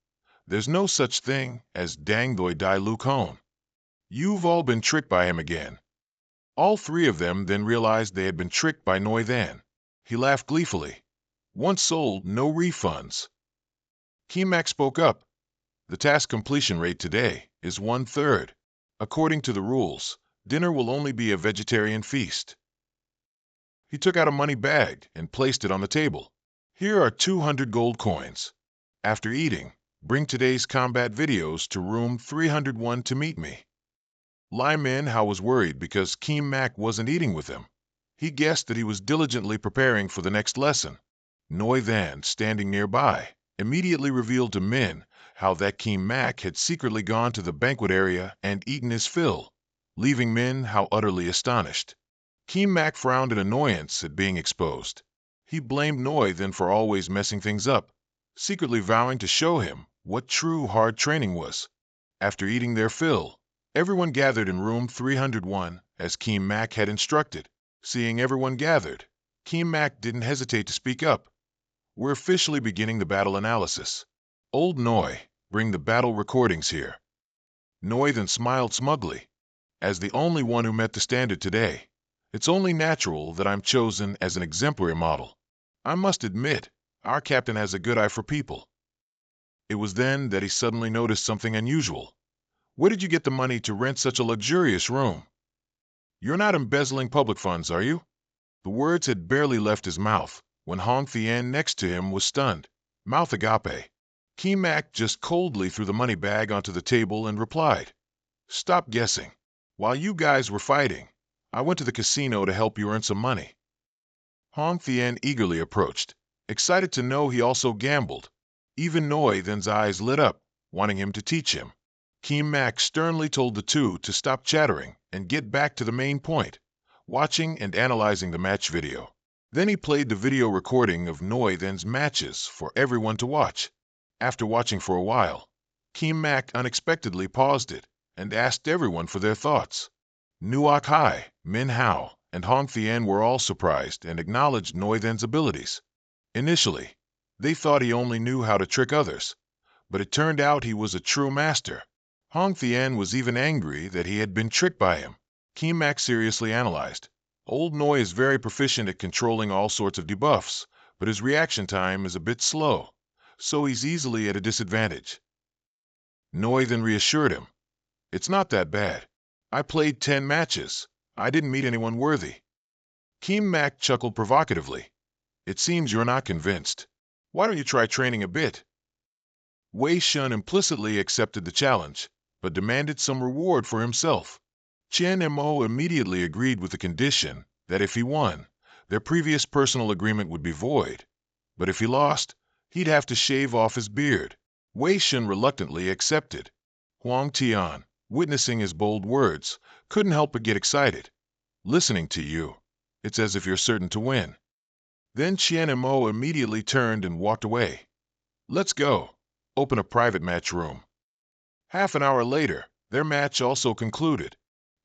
"There's no such thing as Dang Doi Dai Lu Kon. You've all been tricked by him again." All three of them then realized they had been tricked by Noi Than. He laughed gleefully. "Once sold, no refunds." Kim Mak spoke up. "The task completion rate today is 1/3. According to the rules, dinner will only be a vegetarian feast." He took out a money bag and placed it on the table. "Here are 200 gold coins. After eating, bring today's combat videos to room 301 to meet me." Lai Min Hao was worried because Kim Mak wasn't eating with him. He guessed that he was diligently preparing for the next lesson. Noi Than, standing nearby, immediately revealed to Min Hao that Kim Mak had secretly gone to the banquet area and eaten his fill, leaving Min Hao utterly astonished. Kim Mak frowned in annoyance at being exposed. He blamed Noi Than for always messing things up, secretly vowing to show him what true hard training was. After eating their fill, everyone gathered in room 301 as Kim Mak had instructed. Seeing everyone gathered, Kim Mak didn't hesitate to speak up. "We're officially beginning the battle analysis. Old Noi, bring the battle recordings here." Noi then smiled smugly. "As the only one who met the standard today, it's only natural that I'm chosen as an exemplary model. I must admit, our captain has a good eye for people." It was then that he suddenly noticed something unusual. "Where did you get the money to rent such a luxurious room? You're not embezzling public funds, are you?" The words had barely left his mouth when Hong Thien next to him was stunned. Mouth agape. Kim Mak just coldly threw the money bag onto the table and replied, "Stop guessing. While you guys were fighting, I went to the casino to help you earn some money." Hong Thien eagerly approached, excited to know he also gambled. Even Noi Than's eyes lit up, wanting him to teach him. Kim Mak sternly told the two to stop chattering and get back to the main point, watching and analyzing the match video. Then he played the video recording of Noi Than's matches for everyone to watch. After watching for a while, Kim Mak unexpectedly paused it and asked everyone for their thoughts. Nuoc Hai, Min Hao, and Hong Thien were all surprised and acknowledged Noi Than's abilities. Initially, they thought he only knew how to trick others, but it turned out he was a true master. Hong Thien was even angry that he had been tricked by him. Kim Mak seriously analyzed. Old Noi is very proficient at controlling all sorts of debuffs, but his reaction time is a bit slow, so he's easily at a disadvantage. Noi then reassured him. "It's not that bad. I played 10 matches. I didn't meet anyone worthy." Kim Mak chuckled provocatively. "It seems you're not convinced. Why don't you try training a bit?" Wei Shun implicitly accepted the challenge, but demanded some reward for himself. Chen Mo immediately agreed with the condition that if he won, their previous personal agreement would be void, but if he lost, he'd have to shave off his beard. Wei Shun reluctantly accepted. Huang Tian, witnessing his bold words, couldn't help but get excited. "Listening to you, it's as if you're certain to win." Then Chen Mo immediately turned and walked away. "Let's go. Open a private match room." Half an hour later, their match also concluded.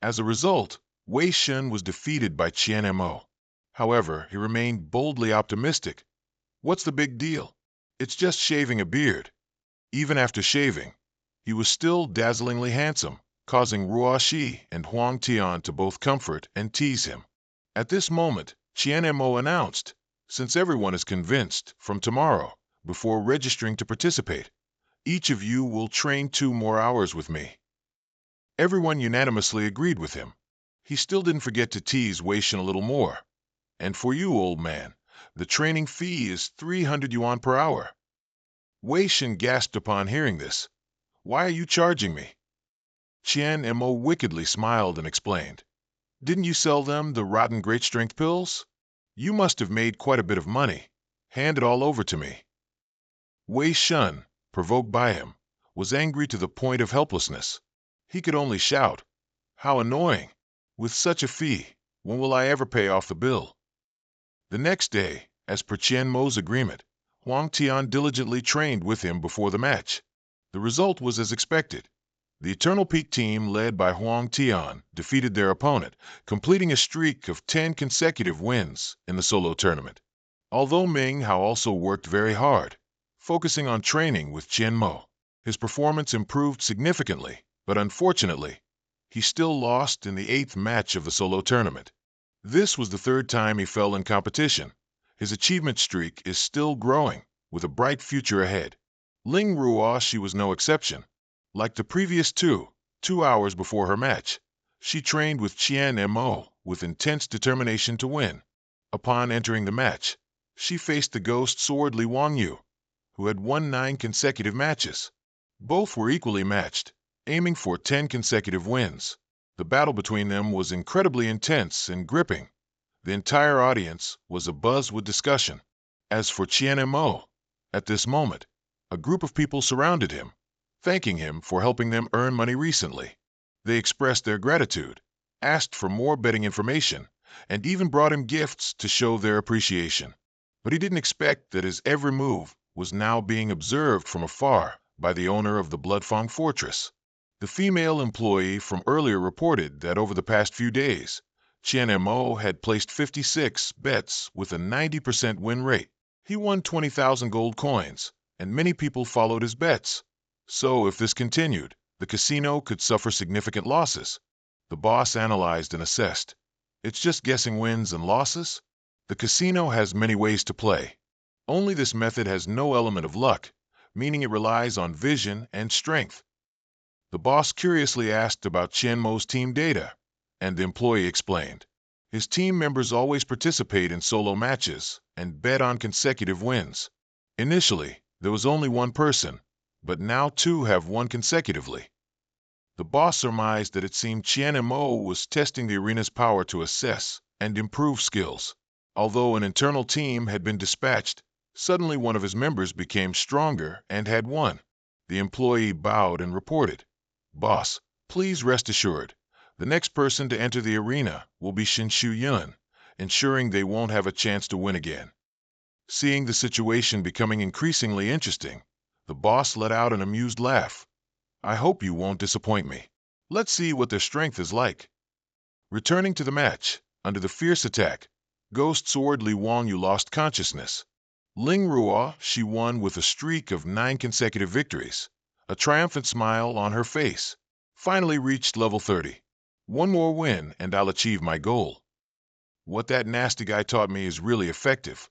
As a result, Wei Shun was defeated by Chen Mo. However, he remained boldly optimistic What's the big deal? It's just shaving a beard. Even after shaving, he was still dazzlingly handsome, causing Ruo Shi and Huang Tian to both comfort and tease him. At this moment, Qian Mo announced, since everyone is convinced, from tomorrow, before registering to participate, each of you will train 2 more hours with me. Everyone unanimously agreed with him. He still didn't forget to tease Wei Shen a little more. And for you, old man, the training fee is 300 yuan per hour. Wei Shen gasped upon hearing this. Why are you charging me? Qian Mo wickedly smiled and explained. Didn't you sell them the rotten great strength pills? You must have made quite a bit of money. Hand it all over to me. Wei Shen, provoked by him, was angry to the point of helplessness. He could only shout, how annoying! With such a fee, when will I ever pay off the bill? The next day, as per Qian Mo's agreement, Huang Tian diligently trained with him before the match. The result was as expected. The Eternal Peak team, led by Huang Tian, defeated their opponent, completing a streak of 10 consecutive wins in the solo tournament. Although Ming Hao also worked very hard, focusing on training with Qian Mo, his performance improved significantly, but unfortunately, he still lost in the 8th match of the solo tournament. This was the 3rd time he fell in competition. His achievement streak is still growing, with a bright future ahead. Ling Ruoshi was no exception. Like the previous 2 hours before her match, she trained with Qian Mo with intense determination to win. Upon entering the match, she faced the ghost sword Li Wangyu, who had won 9 consecutive matches. Both were equally matched, aiming for 10 consecutive wins. The battle between them was incredibly intense and gripping. The entire audience was abuzz with discussion. As for Qian Mo, at this moment, a group of people surrounded him, thanking him for helping them earn money recently. They expressed their gratitude, asked for more betting information, and even brought him gifts to show their appreciation. But he didn't expect that his every move was now being observed from afar by the owner of the Bloodfang Fortress. The female employee from earlier reported that over the past few days, Qian Mo had placed 56 bets with a 90% win rate. He won 20,000 gold coins, and many people followed his bets. So if this continued, the casino could suffer significant losses. The boss analyzed and assessed. It's just guessing wins and losses? The casino has many ways to play. Only this method has no element of luck, meaning it relies on vision and strength. The boss curiously asked about Qian Mo's team data, and the employee explained. His team members always participate in solo matches and bet on consecutive wins. Initially, there was only one person, but now 2 have won consecutively. The boss surmised that it seemed Qian Mo was testing the arena's power to assess and improve skills. Although an internal team had been dispatched, suddenly one of his members became stronger and had won. The employee bowed and reported, Boss, please rest assured, the next person to enter the arena will be Shin Shu Yun, ensuring they won't have a chance to win again. Seeing the situation becoming increasingly interesting, the boss let out an amused laugh. I hope you won't disappoint me. Let's see what their strength is like. Returning to the match, under the fierce attack, Ghost Sword Li Wangyu lost consciousness. Ling Ruo, she won with a streak of 9 consecutive victories. A triumphant smile on her face. Finally reached level 30. One more win and I'll achieve my goal. What that nasty guy taught me is really effective.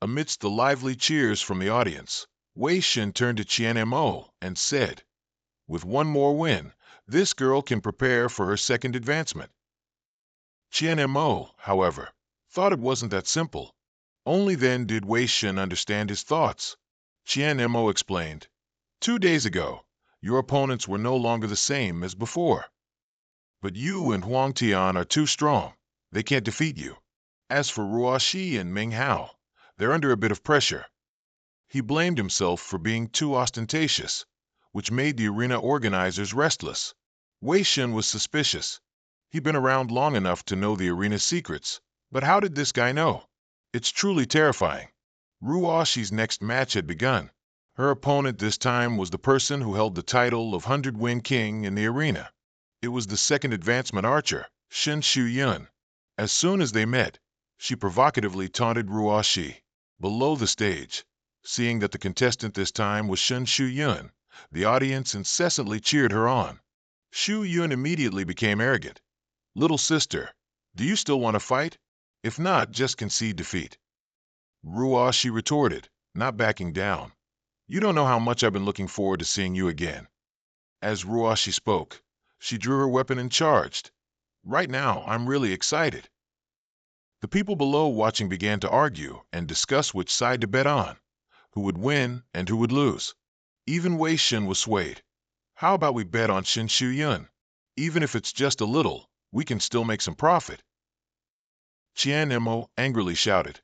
Amidst the lively cheers from the audience, Wei Shen turned to Qian Mo and said, with one more win, this girl can prepare for her second advancement. Qian Mo, however, thought it wasn't that simple. Only then did Wei Shen understand his thoughts. Qian Mo explained, 2 days ago, your opponents were no longer the same as before. But you and Huang Tian are too strong. They can't defeat you. As for Ruo Shi and Ming Hao, they're under a bit of pressure. He blamed himself for being too ostentatious, which made the arena organizers restless. Wei Shen was suspicious. He'd been around long enough to know the arena's secrets, but how did this guy know? It's truly terrifying. Ruo Shi's next match had begun. Her opponent this time was the person who held the title of 100-win king in the arena. It was the second advancement archer, Shin Shu Yun. As soon as they met, she provocatively taunted Ruo Shi. Below the stage, seeing that the contestant this time was Shen Shuyun, the audience incessantly cheered her on. Shuyun immediately became arrogant. "Little sister, do you still want to fight? If not, just concede defeat." Ruo, she retorted, not backing down. "You don't know how much I've been looking forward to seeing you again." As Ruo she spoke, she drew her weapon and charged. "Right now, I'm really excited." The people below watching began to argue and discuss which side to bet on, who would win and who would lose. Even Wei Shen was swayed. "How about we bet on Shen Shuyun? Even if it's just a little, we can still make some profit." Qian Mo angrily shouted,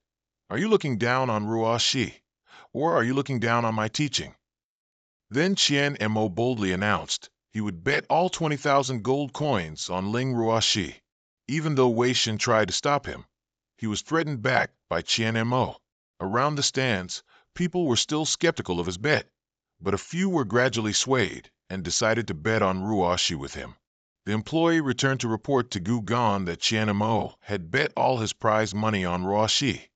"Are you looking down on Ruo Shi? Or are you looking down on my teaching?" Then Qian Mo boldly announced he would bet all 20,000 gold coins on Ling Ruo Shi. Even though Wei Shen tried to stop him, he was threatened back by Qian Mo. Around the stands, people were still skeptical of his bet, but a few were gradually swayed and decided to bet on Ruo Shi with him. The employee returned to report to Gu Gan that Qian Mo had bet all his prize money on Ruo Shi,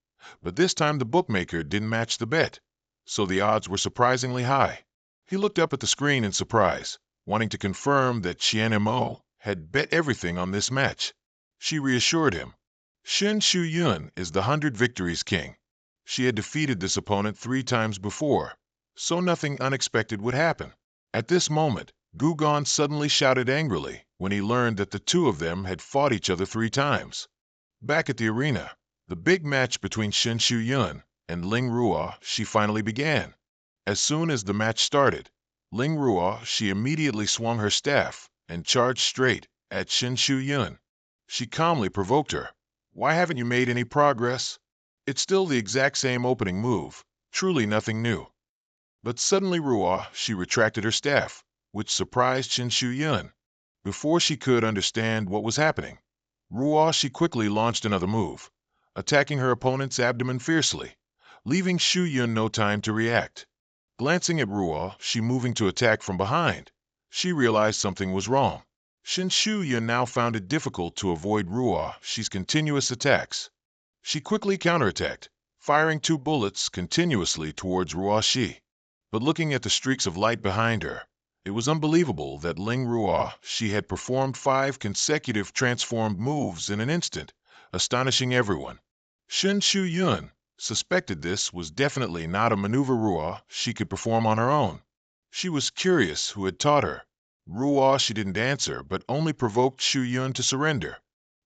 but this time the bookmaker didn't match the bet, so the odds were surprisingly high. He looked up at the screen in surprise, wanting to confirm that Qian Mo had bet everything on this match. She reassured him. Shen Shuyun is the 100 victories king. She had defeated this opponent 3 times before, so nothing unexpected would happen. At this moment, Gu Gan suddenly shouted angrily when he learned that the two of them had fought each other 3 times. Back at the arena, the big match between Shen Shuyun and Ling Ruo Shi finally began. As soon as the match started, Ling Ruo Shi immediately swung her staff and charged straight at Shen Shuyun. She calmly provoked her. "Why haven't you made any progress? It's still the exact same opening move, truly nothing new." But suddenly Ruo Shi retracted her staff, which surprised Shen Shuyun. Before she could understand what was happening, Ruo Shi quickly launched another move, attacking her opponent's abdomen fiercely, leaving Shuyun no time to react. Glancing at Ruo Shi moving to attack from behind, she realized something was wrong. Shen Shuyun now found it difficult to avoid Ruo Shi's continuous attacks. She quickly counterattacked, firing 2 bullets continuously towards Ruo Shi. But looking at the streaks of light behind her, it was unbelievable that Ling Ruo Shi had performed 5 consecutive transformed moves in an instant, astonishing everyone. Shen Shuyun suspected this was definitely not a maneuver Ruo Shi could perform on her own. She was curious who had taught her. Ruo Shi didn't answer, but only provoked Shuyun to surrender.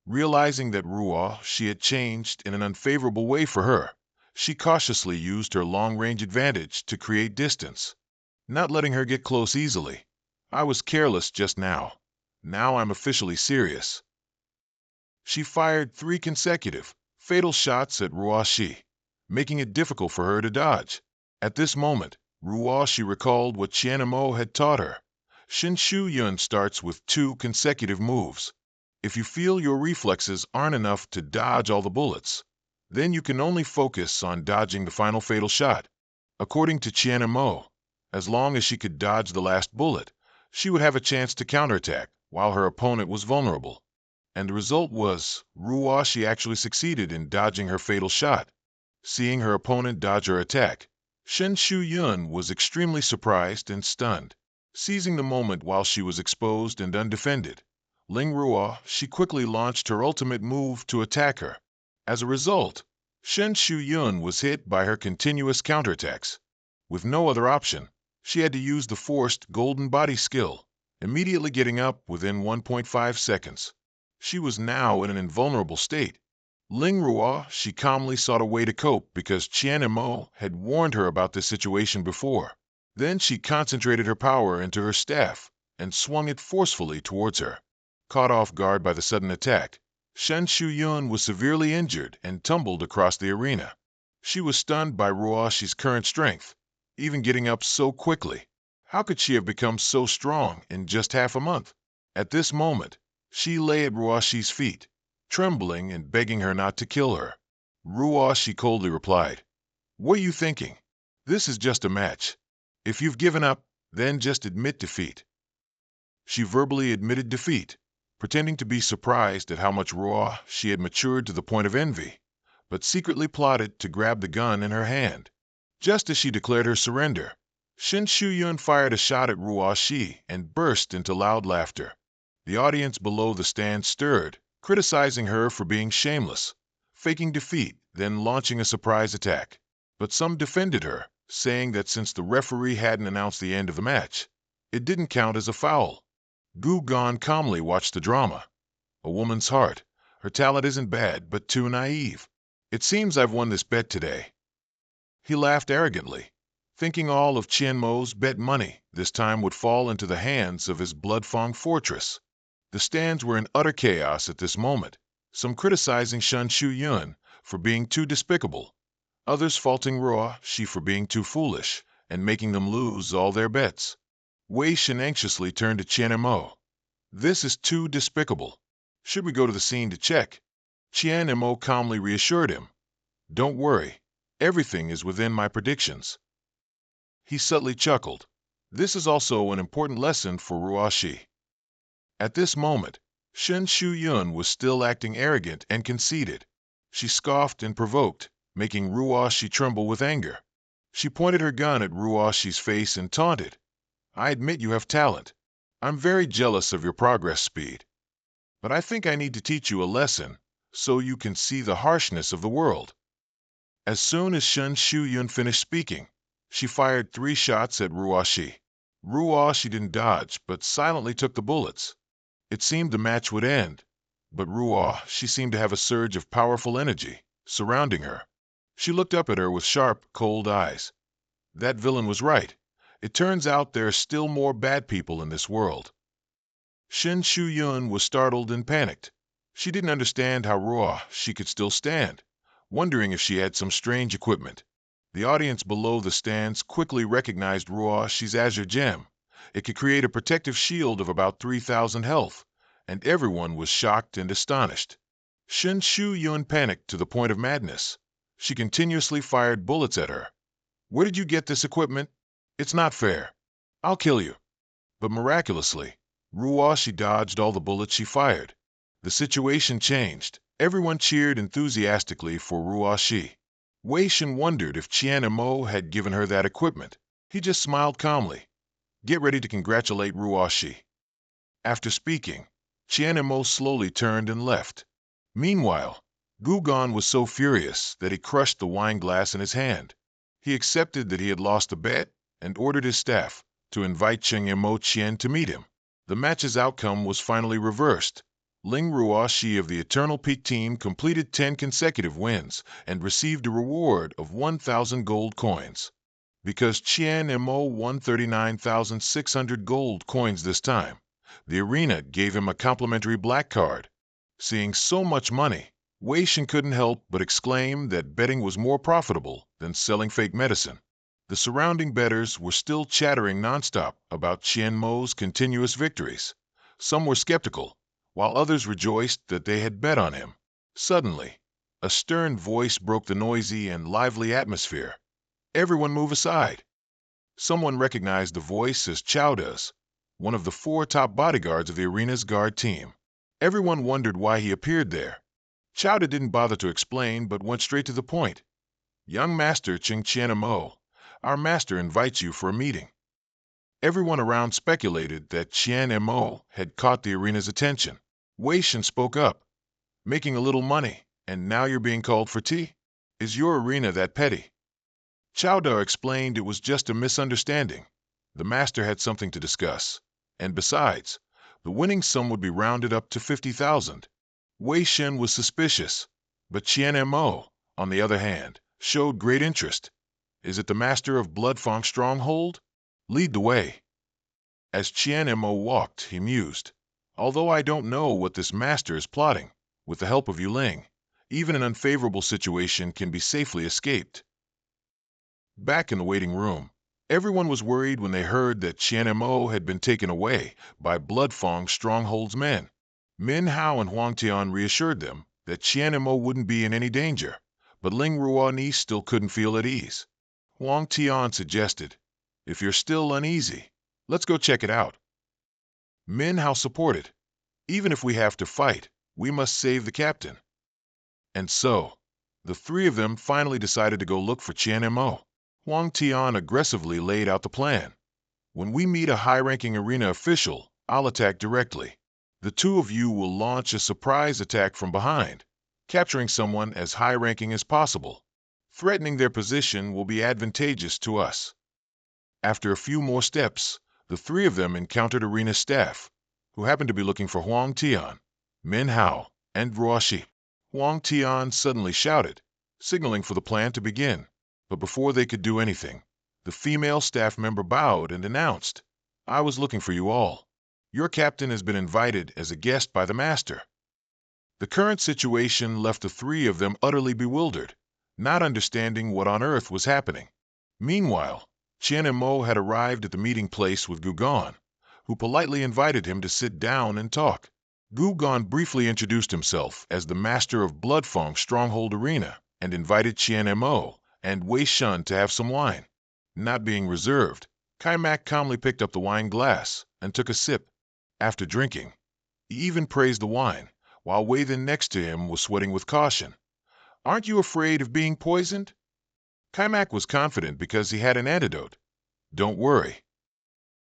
Realizing that Ruo Shi had changed in an unfavorable way for her, she cautiously used her long-range advantage to create distance, not letting her get close easily. "I was careless just now. Now I'm officially serious." She fired 3 consecutive, fatal shots at Ruo Shi, making it difficult for her to dodge. At this moment, Ruo Shi recalled what Qian Mo had taught her. Shen Shuyun starts with 2 consecutive moves. If you feel your reflexes aren't enough to dodge all the bullets, then you can only focus on dodging the final fatal shot. According to Qian Mo, as long as she could dodge the last bullet, she would have a chance to counterattack while her opponent was vulnerable. And the result was, Ruo Shi actually succeeded in dodging her fatal shot. Seeing her opponent dodge her attack, Shen Shuyun was extremely surprised and stunned. Seizing the moment while she was exposed and undefended, Ling Ruo Shi quickly launched her ultimate move to attack her. As a result, Shen Shuyun was hit by her continuous counterattacks. With no other option, she had to use the forced golden body skill, immediately getting up within 1.5 seconds. She was now in an invulnerable state. Ling Ruo Shi calmly sought a way to cope because Qian Mo had warned her about this situation before. Then she concentrated her power into her staff and swung it forcefully towards her. Caught off guard by the sudden attack, Shen Shuyun was severely injured and tumbled across the arena. She was stunned by Ruo Shi's current strength, even getting up so quickly. How could she have become so strong in just half a month? At this moment, she lay at Ruo Shi's feet, trembling and begging her not to kill her. Ruo Shi coldly replied, "What are you thinking? This is just a match. If you've given up, then just admit defeat." She verbally admitted defeat, pretending to be surprised at how much Ruo Shi had matured to the point of envy. but secretly plotted to grab the gun in her hand. Just as she declared her surrender, Shin Shu-yun fired a shot at Ruo Shi and burst into loud laughter. The audience below the stand stirred, criticizing her for being shameless, faking defeat, then launching a surprise attack. But some defended her, saying that since the referee hadn't announced the end of the match, it didn't count as a foul. Gu Gon calmly watched the drama. A woman's heart. Her talent isn't bad, but too naive. It seems I've won this bet today. He laughed arrogantly, thinking all of Qianmo's bet money this time would fall into the hands of his Bloodfang fortress. The stands were in utter chaos at this moment, some criticizing Shin Shu-yun for being too despicable, others faulting Ruo Shi for being too foolish and making them lose all their bets. Wei Shen anxiously turned to Qian-mo. This is too despicable. Should we go to the scene to check? Qian-mo calmly reassured him. Don't worry, everything is within my predictions. He subtly chuckled. This is also an important lesson for Ruo Shi. At this moment, Shin Shu-yun was still acting arrogant and conceited. She scoffed and provoked, making Ruo Shi tremble with anger. She pointed her gun at Ruo Shi's face and taunted. I admit you have talent. I'm very jealous of your progress speed. But I think I need to teach you a lesson, so you can see the harshness of the world. As soon as Shin Shu-yun finished speaking, she fired 3 shots at Ruo Shi. Ruo Shi didn't dodge, but silently took the bullets. It seemed the match would end, but Ruo Shi seemed to have a surge of powerful energy surrounding her. She looked up at her with sharp, cold eyes. That villain was right. It turns out there are still more bad people in this world. Shin Shu-yun was startled and panicked. She didn't understand how Ruo Shi could still stand, wondering if she had some strange equipment. The audience below the stands quickly recognized Ruo Shi's azure gem. It could create a protective shield of about 3,000 health, and everyone was shocked and astonished. Shin Shu-yun panicked to the point of madness. She continuously fired bullets at her. Where did you get this equipment? It's not fair. I'll kill you. But miraculously, Ruo Shi dodged all the bullets she fired. The situation changed. Everyone cheered enthusiastically for Ruo Shi. Wei Shen wondered if Qian-mo had given her that equipment. He just smiled calmly. Get ready to congratulate Ruo Shi. After speaking, Qian-mo slowly turned and left. Meanwhile, Gu Gon was so furious that he crushed the wine glass in his hand. He accepted that he had lost a bet and ordered his staff to invite Qian-mo to meet him. The match's outcome was finally reversed. Ling Ruo Shi of the Eternal Peak team completed 10 consecutive wins and received a reward of 1,000 gold coins. Because Qian-mo won 39,600 gold coins this time, the arena gave him a complimentary black card. Seeing so much money, Wei Shen couldn't help but exclaim that betting was more profitable than selling fake medicine. The surrounding bettors were still chattering nonstop about Qian-mo's continuous victories. Some were skeptical, while others rejoiced that they had bet on him. Suddenly, a stern voice broke the noisy and lively atmosphere. Everyone move aside. Someone recognized the voice as Chowda's, one of the 4 top bodyguards of the arena's guard team. Everyone wondered why he appeared there. Chowda didn't bother to explain, but went straight to the point. Young Master Qian-mo, our master invites you for a meeting. Everyone around speculated that Qian-mo had caught the arena's attention. Wei Shen spoke up. Making a little money, and now you're being called for tea? Is your arena that petty? Chowda explained it was just a misunderstanding. The master had something to discuss. And besides, the winning sum would be rounded up to 50,000. Wei Shen was suspicious, but Qian-mo, on the other hand, showed great interest. Is it the master of Bloodfang's stronghold? Lead the way. As Qian-mo walked, he mused. Although I don't know what this master is plotting, with the help of Yu Ling, even an unfavorable situation can be safely escaped. Back in the waiting room, everyone was worried when they heard that Qian-mo had been taken away by Bloodfang's stronghold's men. Manhua and Huang Tian reassured them that Qian-mo wouldn't be in any danger, but Ling Ruo still couldn't feel at ease. Huang Tian suggested, if you're still uneasy, let's go check it out. Manhua supported. Even if we have to fight, we must save the captain. And so, The three of them finally decided to go look for Qian Mo. Huang Tian aggressively laid out the plan. When we meet a high-ranking arena official, I'll attack directly. The two of you will launch a surprise attack from behind, capturing someone as high-ranking as possible. Threatening their position will be advantageous to us. After a few more steps, the three of them encountered arena staff, who happened to be looking for Huang Tian, Manhua, and Ruoshi. Huang Tian suddenly shouted, signaling for the plan to begin. But before they could do anything, the female staff member bowed and announced, "I was looking for you all. Your captain has been invited as a guest by the master." The current situation left the three of them utterly bewildered, not understanding what on earth was happening. Meanwhile, Qian Mo had arrived at the meeting place with Gugon, who politely invited him to sit down and talk. Gugon briefly introduced himself as the master of Bloodfang Stronghold Arena and invited Qian Mo and Wei Shun to have some wine. Not being reserved, Kaimak calmly picked up the wine glass and took a sip. After drinking, he even praised the wine, while Wei then next to him was sweating with caution. "Aren't you afraid of being poisoned?" Kaimak was confident because he had an antidote. "Don't worry.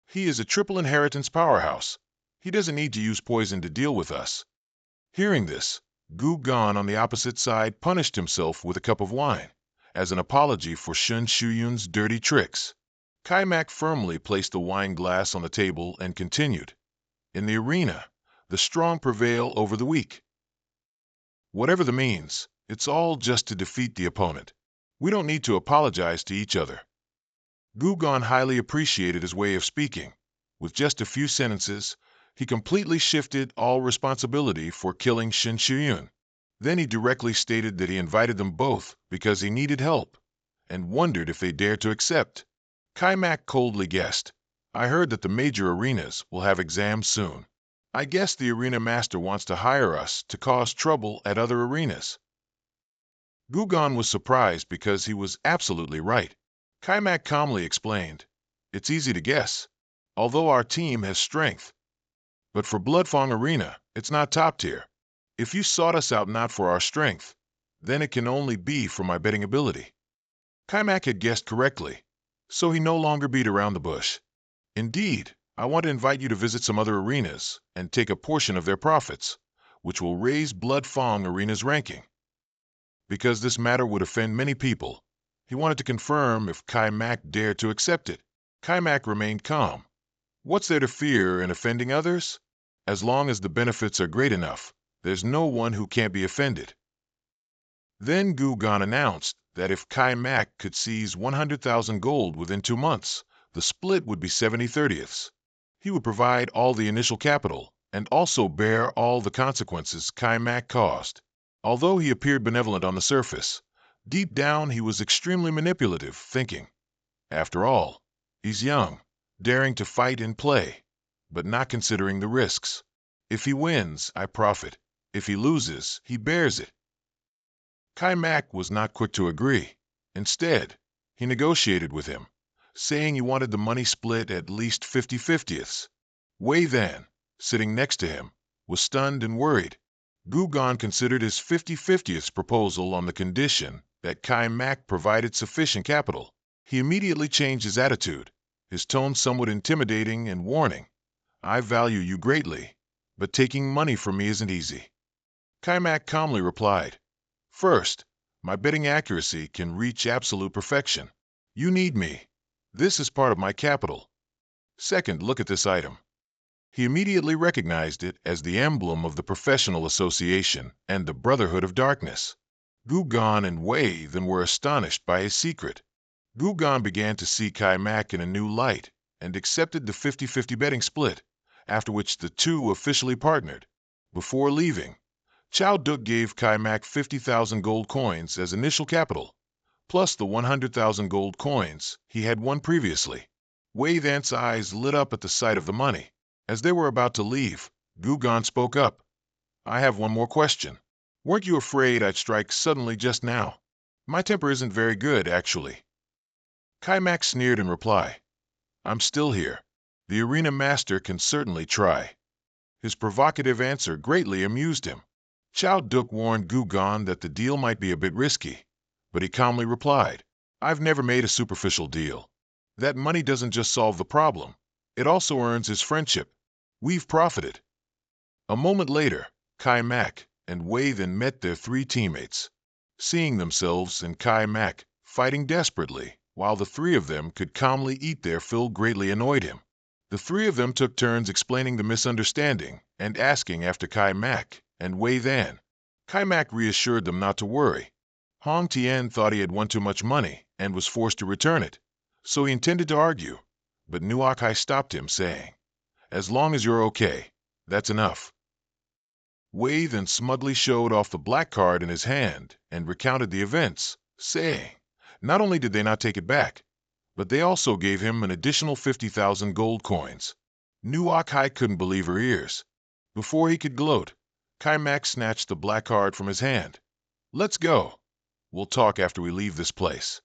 He is a triple inheritance powerhouse. He doesn't need to use poison to deal with us." Hearing this, Gugon on the opposite side punished himself with a cup of wine, as an apology for Shun Shuyun's dirty tricks. Kaimak firmly placed the wine glass on the table and continued, "In the arena, the strong prevail over the weak. Whatever the means, it's all just to defeat the opponent. We don't need to apologize to each other." Gugon highly appreciated his way of speaking. With just a few sentences, he completely shifted all responsibility for killing Shin Shuyun. Then he directly stated that he invited them both because he needed help, and wondered if they dared to accept. Kaimak coldly guessed, "I heard that the major arenas will have exams soon. I guess the arena master wants to hire us to cause trouble at other arenas." Gugon was surprised because he was absolutely right. Kaimak calmly explained, "It's easy to guess, although our team has strength. But for Bloodfang Arena, it's not top tier. If you sought us out not for our strength, then it can only be for my betting ability." Kaimak had guessed correctly, so he no longer beat around the bush. "Indeed, I want to invite you to visit some other arenas and take a portion of their profits, which will raise Bloodfang Arena's ranking." Because this matter would offend many people, he wanted to confirm if Kaimak dared to accept it. Kaimak remained calm. What's there to fear in offending others? As long as the benefits are great enough, there's no one who can't be offended. Then Gugon announced that if Kaimak could seize 100,000 gold within 2 months, the split would be 70/30ths. He would provide all the initial capital and also bear all the consequences Kaimak caused. Although he appeared benevolent on the surface, deep down he was extremely manipulative, thinking, "After all, he's young, daring to fight and play, but not considering the risks. If he wins, I profit. If he loses, he bears it." Kaimak was not quick to agree. Instead, he negotiated with him, saying he wanted the money split at least 50/50ths. Wei then, sitting next to him, was stunned and worried. Gugon considered his 50/50ths proposal on the condition that Kaimak provided sufficient capital. He immediately changed his attitude, his tone somewhat intimidating and warning, "I value you greatly, but taking money from me isn't easy." Kaimak calmly replied, "First, my betting accuracy can reach absolute perfection. You need me. This is part of my capital. Second, look at this item." He immediately recognized it as the emblem of the professional association and the Brotherhood of Darkness. Gugon and Wei then were astonished by his secret. Gugon began to see Kaimak in a new light and accepted the 50/50 betting split, after which the two officially partnered. Before leaving, Chow Duk gave Kaimak 50,000 gold coins as initial capital, plus the 100,000 gold coins he had won previously. Wei Than's eyes lit up at the sight of the money. As they were about to leave, Gugon spoke up. "I have one more question. Weren't you afraid I'd strike suddenly just now? My temper isn't very good, actually." Kaimak sneered in reply, "I'm still here. The arena master can certainly try." His provocative answer greatly amused him. Chow Duk warned Gugan that the deal might be a bit risky, but he calmly replied, "I've never made a superficial deal. That money doesn't just solve the problem, it also earns his friendship. We've profited." A moment later, Kai Mak and Wei then met their three teammates. Seeing themselves and Kai Mak fighting desperately, while the three of them could calmly eat their fill, greatly annoyed him. The three of them took turns explaining the misunderstanding and asking after Kai Mak and Wei Than. Kai Mak reassured them not to worry. Hong Tien thought he had won too much money and was forced to return it, so he intended to argue, but Nuak Hai stopped him, saying, "As long as you're okay, that's enough." Wei then smugly showed off the black card in his hand and recounted the events, saying, not only did they not take it back, but they also gave him an additional 50,000 gold coins. Nuak Hai couldn't believe her ears. Before he could gloat, Kai Mak snatched the black card from his hand. "Let's go. We'll talk after we leave this place."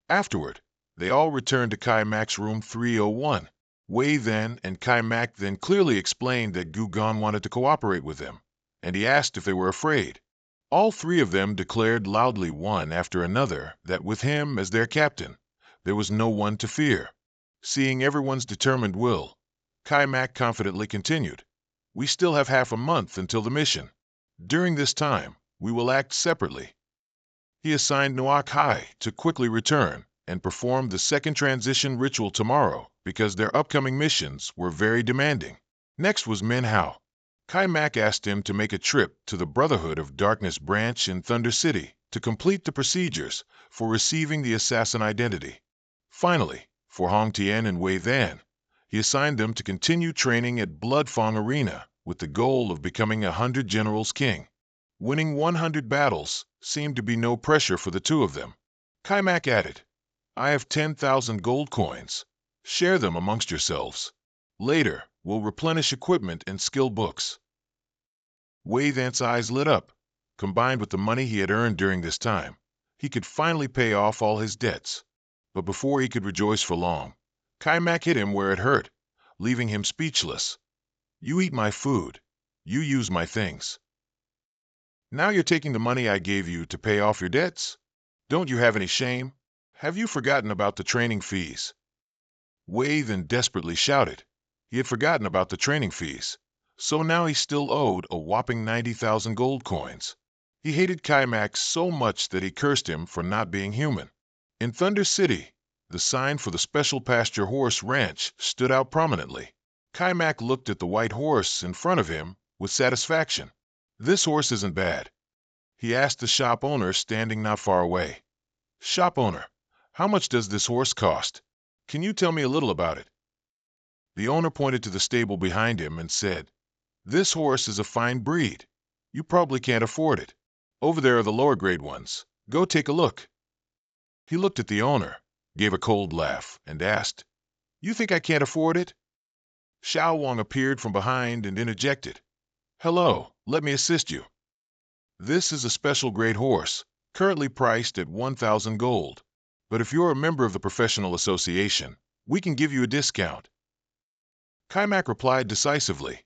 Afterward, they all returned to Kai Mak's room 301. Wei then and Kai Mak then clearly explained that Gugan wanted to cooperate with them, and he asked if they were afraid. All three of them declared loudly, one after another, that with him as their captain, there was no one to fear. Seeing everyone's determined will, Kai Mak confidently continued, "We still have half a month until the mission. During this time, we will act separately." He assigned Nuak Hai to quickly return and perform the second transition ritual tomorrow because their upcoming missions were very demanding. Next was Manhua. Kai Mak asked him to make a trip to the Brotherhood of Darkness branch in Thunder City to complete the procedures for receiving the assassin identity. Finally, for Hong Tien and Wei Than, he assigned them to continue training at Bloodfang Arena with the goal of becoming 100 Generals King. Winning 100 battles seemed to be no pressure for the two of them. Kai Mak added, "I have 10,000 gold coins. Share them amongst yourselves. Later, we'll replenish equipment and skill books." Wei Than's eyes lit up. Combined with the money he had earned during this time, he could finally pay off all his debts. But before he could rejoice for long, Kai Mak hit him where it hurt, leaving him speechless. "You eat my food. You use my things. Now you're taking the money I gave you to pay off your debts? Don't you have any shame? Have you forgotten about the training fees?" Wei then desperately shouted. He had forgotten about the training fees, so now he still owed a whopping 90,000 gold coins. He hated Kai Mak so much that he cursed him for not being human. In Thunder City, the sign for the Special Pasture Horse Ranch stood out prominently. Kai Mak looked at the white horse in front of him with satisfaction. "This horse isn't bad." He asked the shop owner standing not far away. "Shop owner, how much does this horse cost? Can you tell me a little about it?" The owner pointed to the stable behind him and said, "This horse is a fine breed. You probably can't afford it. Over there are the lower grade ones. Go take a look." He looked at the owner, gave a cold laugh, and asked, "You think I can't afford it?" Xiao Wang appeared from behind and interjected, "Hello, let me assist you. This is a special grade horse, currently priced at 1,000 gold. But if you're a member of the professional association, we can give you a discount." Kai Mak replied decisively,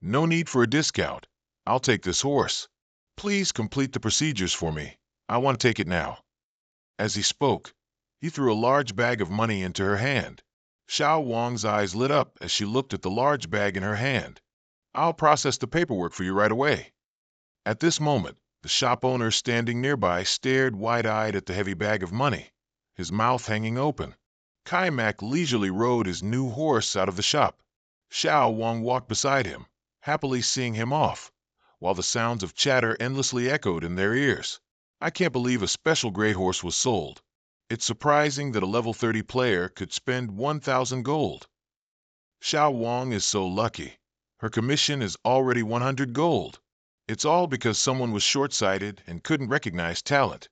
"No need for a discount. I'll take this horse. Please complete the procedures for me. I want to take it now." As he spoke, he threw a large bag of money into her hand. Xiao Wang's eyes lit up as she looked at the large bag in her hand. "I'll process the paperwork for you right away." At this moment, the shop owner standing nearby stared wide-eyed at the heavy bag of money, his mouth hanging open. Kai Mak leisurely rode his new horse out of the shop. Xiao Wang walked beside him, happily seeing him off, while the sounds of chatter endlessly echoed in their ears. "I can't believe a special grade horse was sold. It's surprising that a level 30 player could spend 1,000 gold. Xiao Wang is so lucky. Her commission is already 100 gold. It's all because someone was short-sighted and couldn't recognize talent."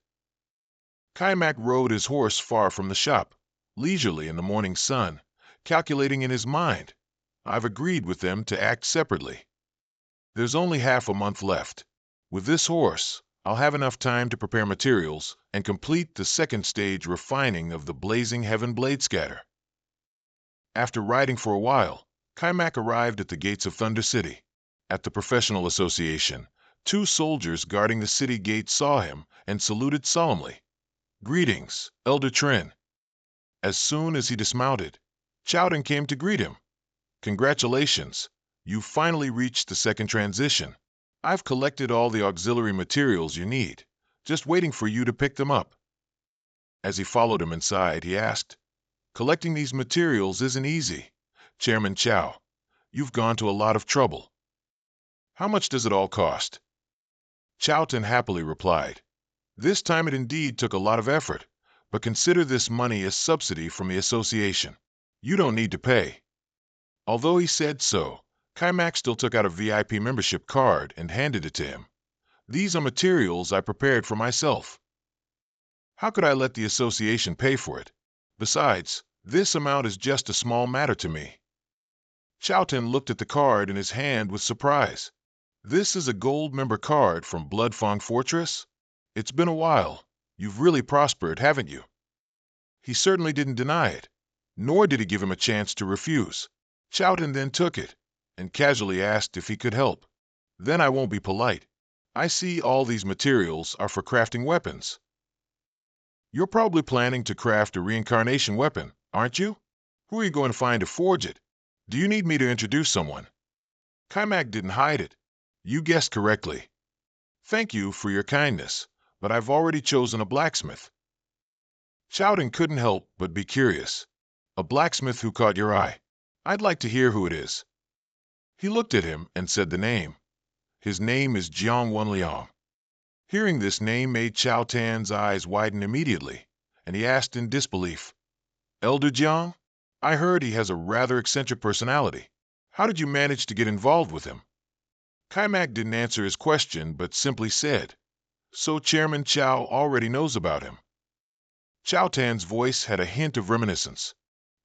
Kai Mak rode his horse far from the shop, leisurely in the morning sun, calculating in his mind, "I've agreed with them to act separately. There's only half a month left. With this horse, I'll have enough time to prepare materials and complete the second stage refining of the Blazing Heaven Blade Scatter." After riding for a while, Kai Mak arrived at the gates of Thunder City. At the professional association, Two soldiers guarding the city gate saw him and saluted solemnly. "Greetings, Elder Trin." As soon as he dismounted, Chowden came to greet him. "Congratulations, you've finally reached the second transition. I've collected all the auxiliary materials you need, just waiting for you to pick them up." As he followed him inside, he asked, "Collecting these materials isn't easy. Chairman Chow, you've gone to a lot of trouble. How much does it all cost?" Chowton happily replied, "This time it indeed took a lot of effort, but consider this money as subsidy from the association. You don't need to pay." Although he said so, Kaimak still took out a VIP membership card and handed it to him. "These are materials I prepared for myself. How could I let the association pay for it? Besides, this amount is just a small matter to me." Chowton looked at the card in his hand with surprise. "This is a gold member card from Bloodfang Fortress? It's been a while. You've really prospered, haven't you?" He certainly didn't deny it, nor did he give him a chance to refuse. Chowton then took it and casually asked if he could help. "Then I won't be polite. I see all these materials are for crafting weapons. You're probably planning to craft a reincarnation weapon, aren't you? Who are you going to find to forge it? Do you need me to introduce someone?" Kaimak didn't hide it. "You guessed correctly. Thank you for your kindness, but I've already chosen a blacksmith." Chowden couldn't help but be curious. "A blacksmith who caught your eye? I'd like to hear who it is." He looked at him and said the name. "His name is Jiang Wenliang." Hearing this name made Chow Tan's eyes widen immediately, and he asked in disbelief, "Elder Jiang? I heard he has a rather eccentric personality. How did you manage to get involved with him?" Kaimak didn't answer his question, but simply said, "So Chairman Chow already knows about him." Chow Tan's voice had a hint of reminiscence.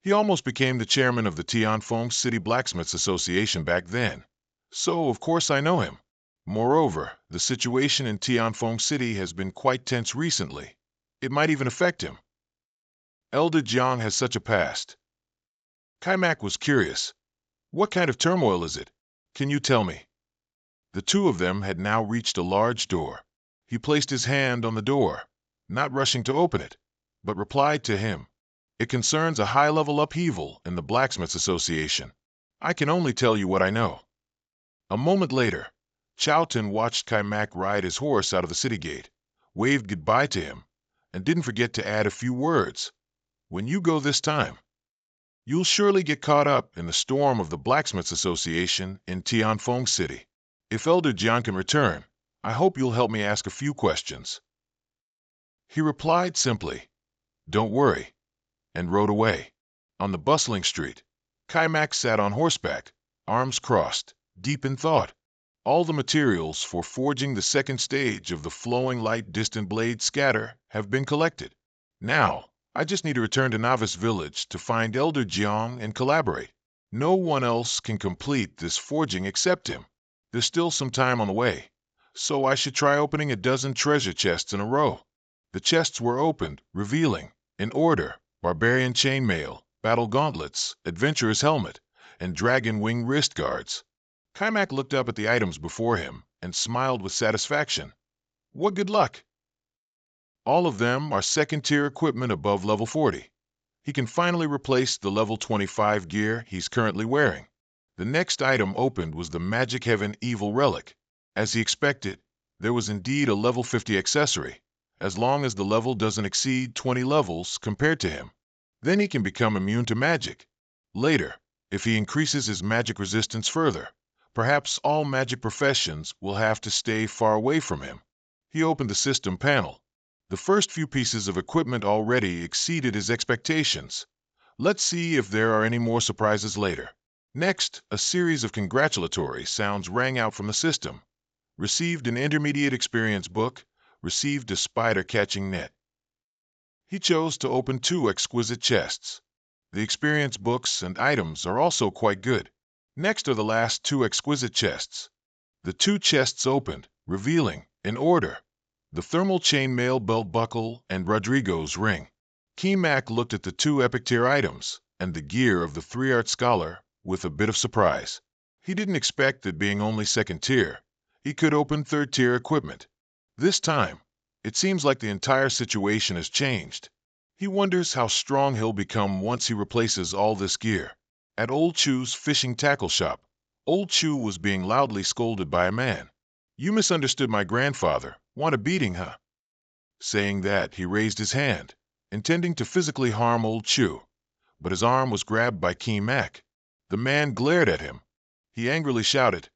He almost became the chairman of the Tianfeng City Blacksmiths Association back then, so of course I know him. Moreover, the situation in Tianfeng City has been quite tense recently. It might even affect him. Elder Jiang has such a past. Kaimak was curious. "What kind of turmoil is it? Can you tell me?" The two of them had now reached a large door. He placed his hand on the door, not rushing to open it, but replied to him, "It concerns a high-level upheaval in the Blacksmiths Association. I can only tell you what I know." A moment later, Chowton watched Kaimak ride his horse out of the city gate, waved goodbye to him, and didn't forget to add a few words. "When you go this time, you'll surely get caught up in the storm of the Blacksmiths Association in Tianfeng City. If Elder Jiang can return, I hope you'll help me ask a few questions." He replied simply, "Don't worry," and rode away. On the bustling street, Kaimak sat on horseback, arms crossed, deep in thought. All the materials for forging the second stage of the flowing light distant blade scatter have been collected. Now, I just need to return to Novice Village to find Elder Jiang and collaborate. No one else can complete this forging except him. There's still some time on the way, so I should try opening a dozen treasure chests in a row. The chests were opened, revealing, in order, Barbarian Chainmail, Battle Gauntlets, Adventurer's Helmet, and Dragon Wing Wrist Guards. Kaimak looked up at the items before him and smiled with satisfaction. "What good luck!" All of them are second-tier equipment above level 40. He can finally replace the level 25 gear he's currently wearing. The next item opened was the Magic Heaven Evil Relic. As he expected, there was indeed a level 50 accessory, as long as the level doesn't exceed 20 levels compared to him. Then he can become immune to magic. Later, if he increases his magic resistance further, perhaps all magic professions will have to stay far away from him. He opened the system panel. The first few pieces of equipment already exceeded his expectations. Let's see if there are any more surprises later. Next, a series of congratulatory sounds rang out from the system. Received an intermediate experience book, received a spider-catching net. He chose to open 2 exquisite chests. The experience books and items are also quite good. Next are the last 2 exquisite chests. The 2 chests opened, revealing, in order, the thermal chainmail belt buckle and Rodrigo's ring. Kaimak looked at the 2 epic tier items and the gear of the 3-art scholar with a bit of surprise. He didn't expect that being only second tier, He could open third-tier equipment. This time, it seems like the entire situation has changed. He wonders how strong he'll become once he replaces all this gear. At Old Chu's fishing tackle shop, Old Chu was being loudly scolded by a man. "You misunderstood my grandfather. Want a beating, huh?" Saying that, he raised his hand, intending to physically harm Old Chu, but his arm was grabbed by King Mac. The man glared at him. He angrily shouted,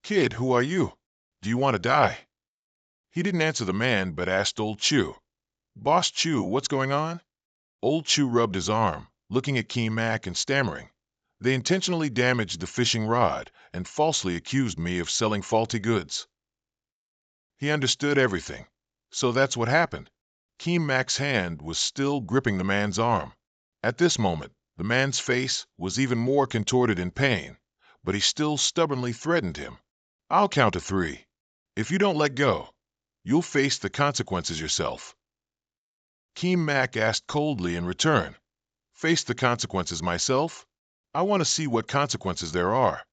"Kid, who are you? Do you want to die?" He didn't answer the man, but asked Old Chu, "Boss Chu, what's going on?" Old Chu rubbed his arm, looking at King Mac and stammering, "They intentionally damaged the fishing rod and falsely accused me of selling faulty goods." He understood everything. So that's what happened. King Mac's hand was still gripping the man's arm. At this moment, the man's face was even more contorted in pain, but he still stubbornly threatened him. "I'll count to 3. If you don't let go, you'll face the consequences yourself." King Mac asked coldly in return, "Face the consequences myself? I want to see what consequences there are."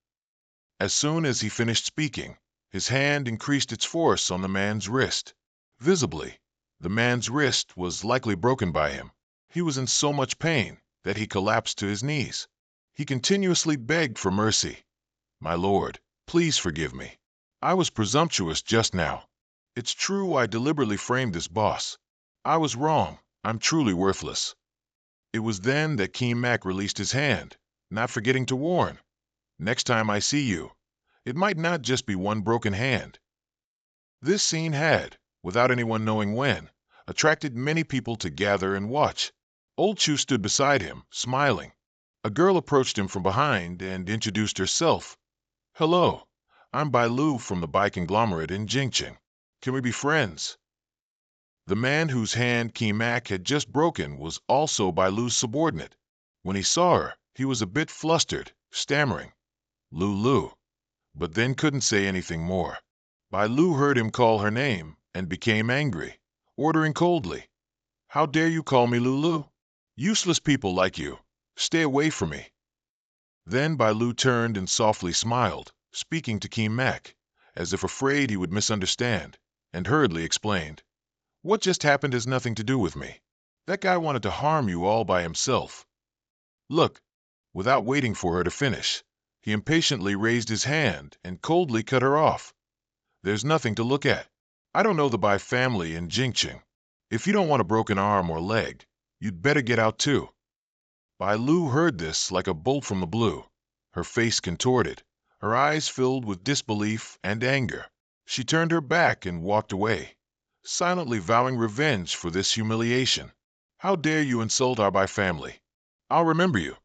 As soon as he finished speaking, his hand increased its force on the man's wrist. Visibly, the man's wrist was likely broken by him. He was in so much pain that he collapsed to his knees. He continuously begged for mercy. "My lord, please forgive me. I was presumptuous just now. It's true I deliberately framed this boss. I was wrong. I'm truly worthless." It was then that King Mac released his hand, not forgetting to warn, "Next time I see you, it might not just be one broken hand." This scene had, without anyone knowing when, attracted many people to gather and watch. Old Chu stood beside him, smiling. A girl approached him from behind and introduced herself. "Hello, I'm Bai Lu from the Bai conglomerate in Jingqing. Can we be friends?" The man whose hand King Mac had just broken was also Bai Lu's subordinate. When he saw her, he was a bit flustered, stammering, "Lu," but then couldn't say anything more. Bai Lu heard him call her name and became angry, ordering coldly, "How dare you call me Lulu? Useless people like you. Stay away from me." Then Bai Lu turned and softly smiled, speaking to King Mac, as if afraid he would misunderstand, and hurriedly explained, "What just happened has nothing to do with me. That guy wanted to harm you all by himself. Look." Without waiting for her to finish, he impatiently raised his hand and coldly cut her off. "There's nothing to look at. I don't know the Bai family in Jingqing. If you don't want a broken arm or leg, you'd better get out too." Bai Lu heard this like a bolt from the blue. Her face contorted, her eyes filled with disbelief and anger. She turned her back and walked away, silently vowing revenge for this humiliation. "How dare you insult our Bai family? I'll remember you."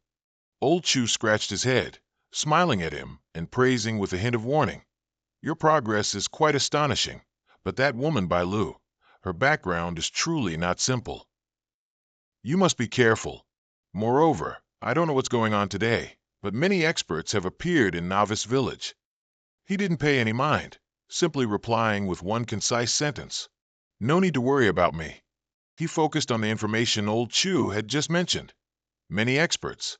Old Chu scratched his head, smiling at him and praising with a hint of warning. "Your progress is quite astonishing, but that woman Bai Lu, her background is truly not simple. You must be careful. Moreover, I don't know what's going on today, but many experts have appeared in Novice Village." He didn't pay any mind, simply replying with one concise sentence, "No need to worry about me." He focused on the information Old Chu had just mentioned. Many experts.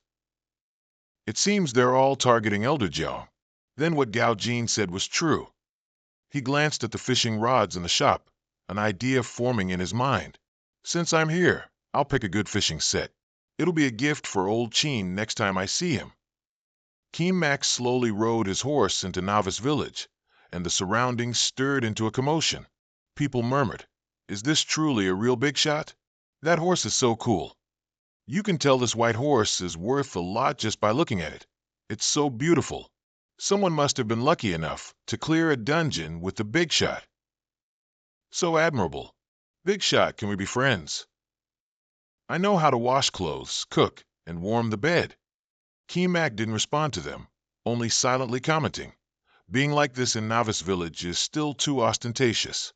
It seems they're all targeting Elder Jiang. Then what Gao Jin said was true. He glanced at the fishing rods in the shop, an idea forming in his mind. "Since I'm here, I'll pick a good fishing set. It'll be a gift for Old Chin next time I see him." King Max slowly rode his horse into Novice Village, and the surroundings stirred into a commotion. People murmured, "Is this truly a real big shot? That horse is so cool. You can tell this white horse is worth a lot just by looking at it. It's so beautiful. Someone must have been lucky enough to clear a dungeon with the big shot. So admirable. Big shot, can we be friends? I know how to wash clothes, cook, and warm the bed." King Mac didn't respond to them, only silently commenting, "Being like this in Novice Village is still too ostentatious."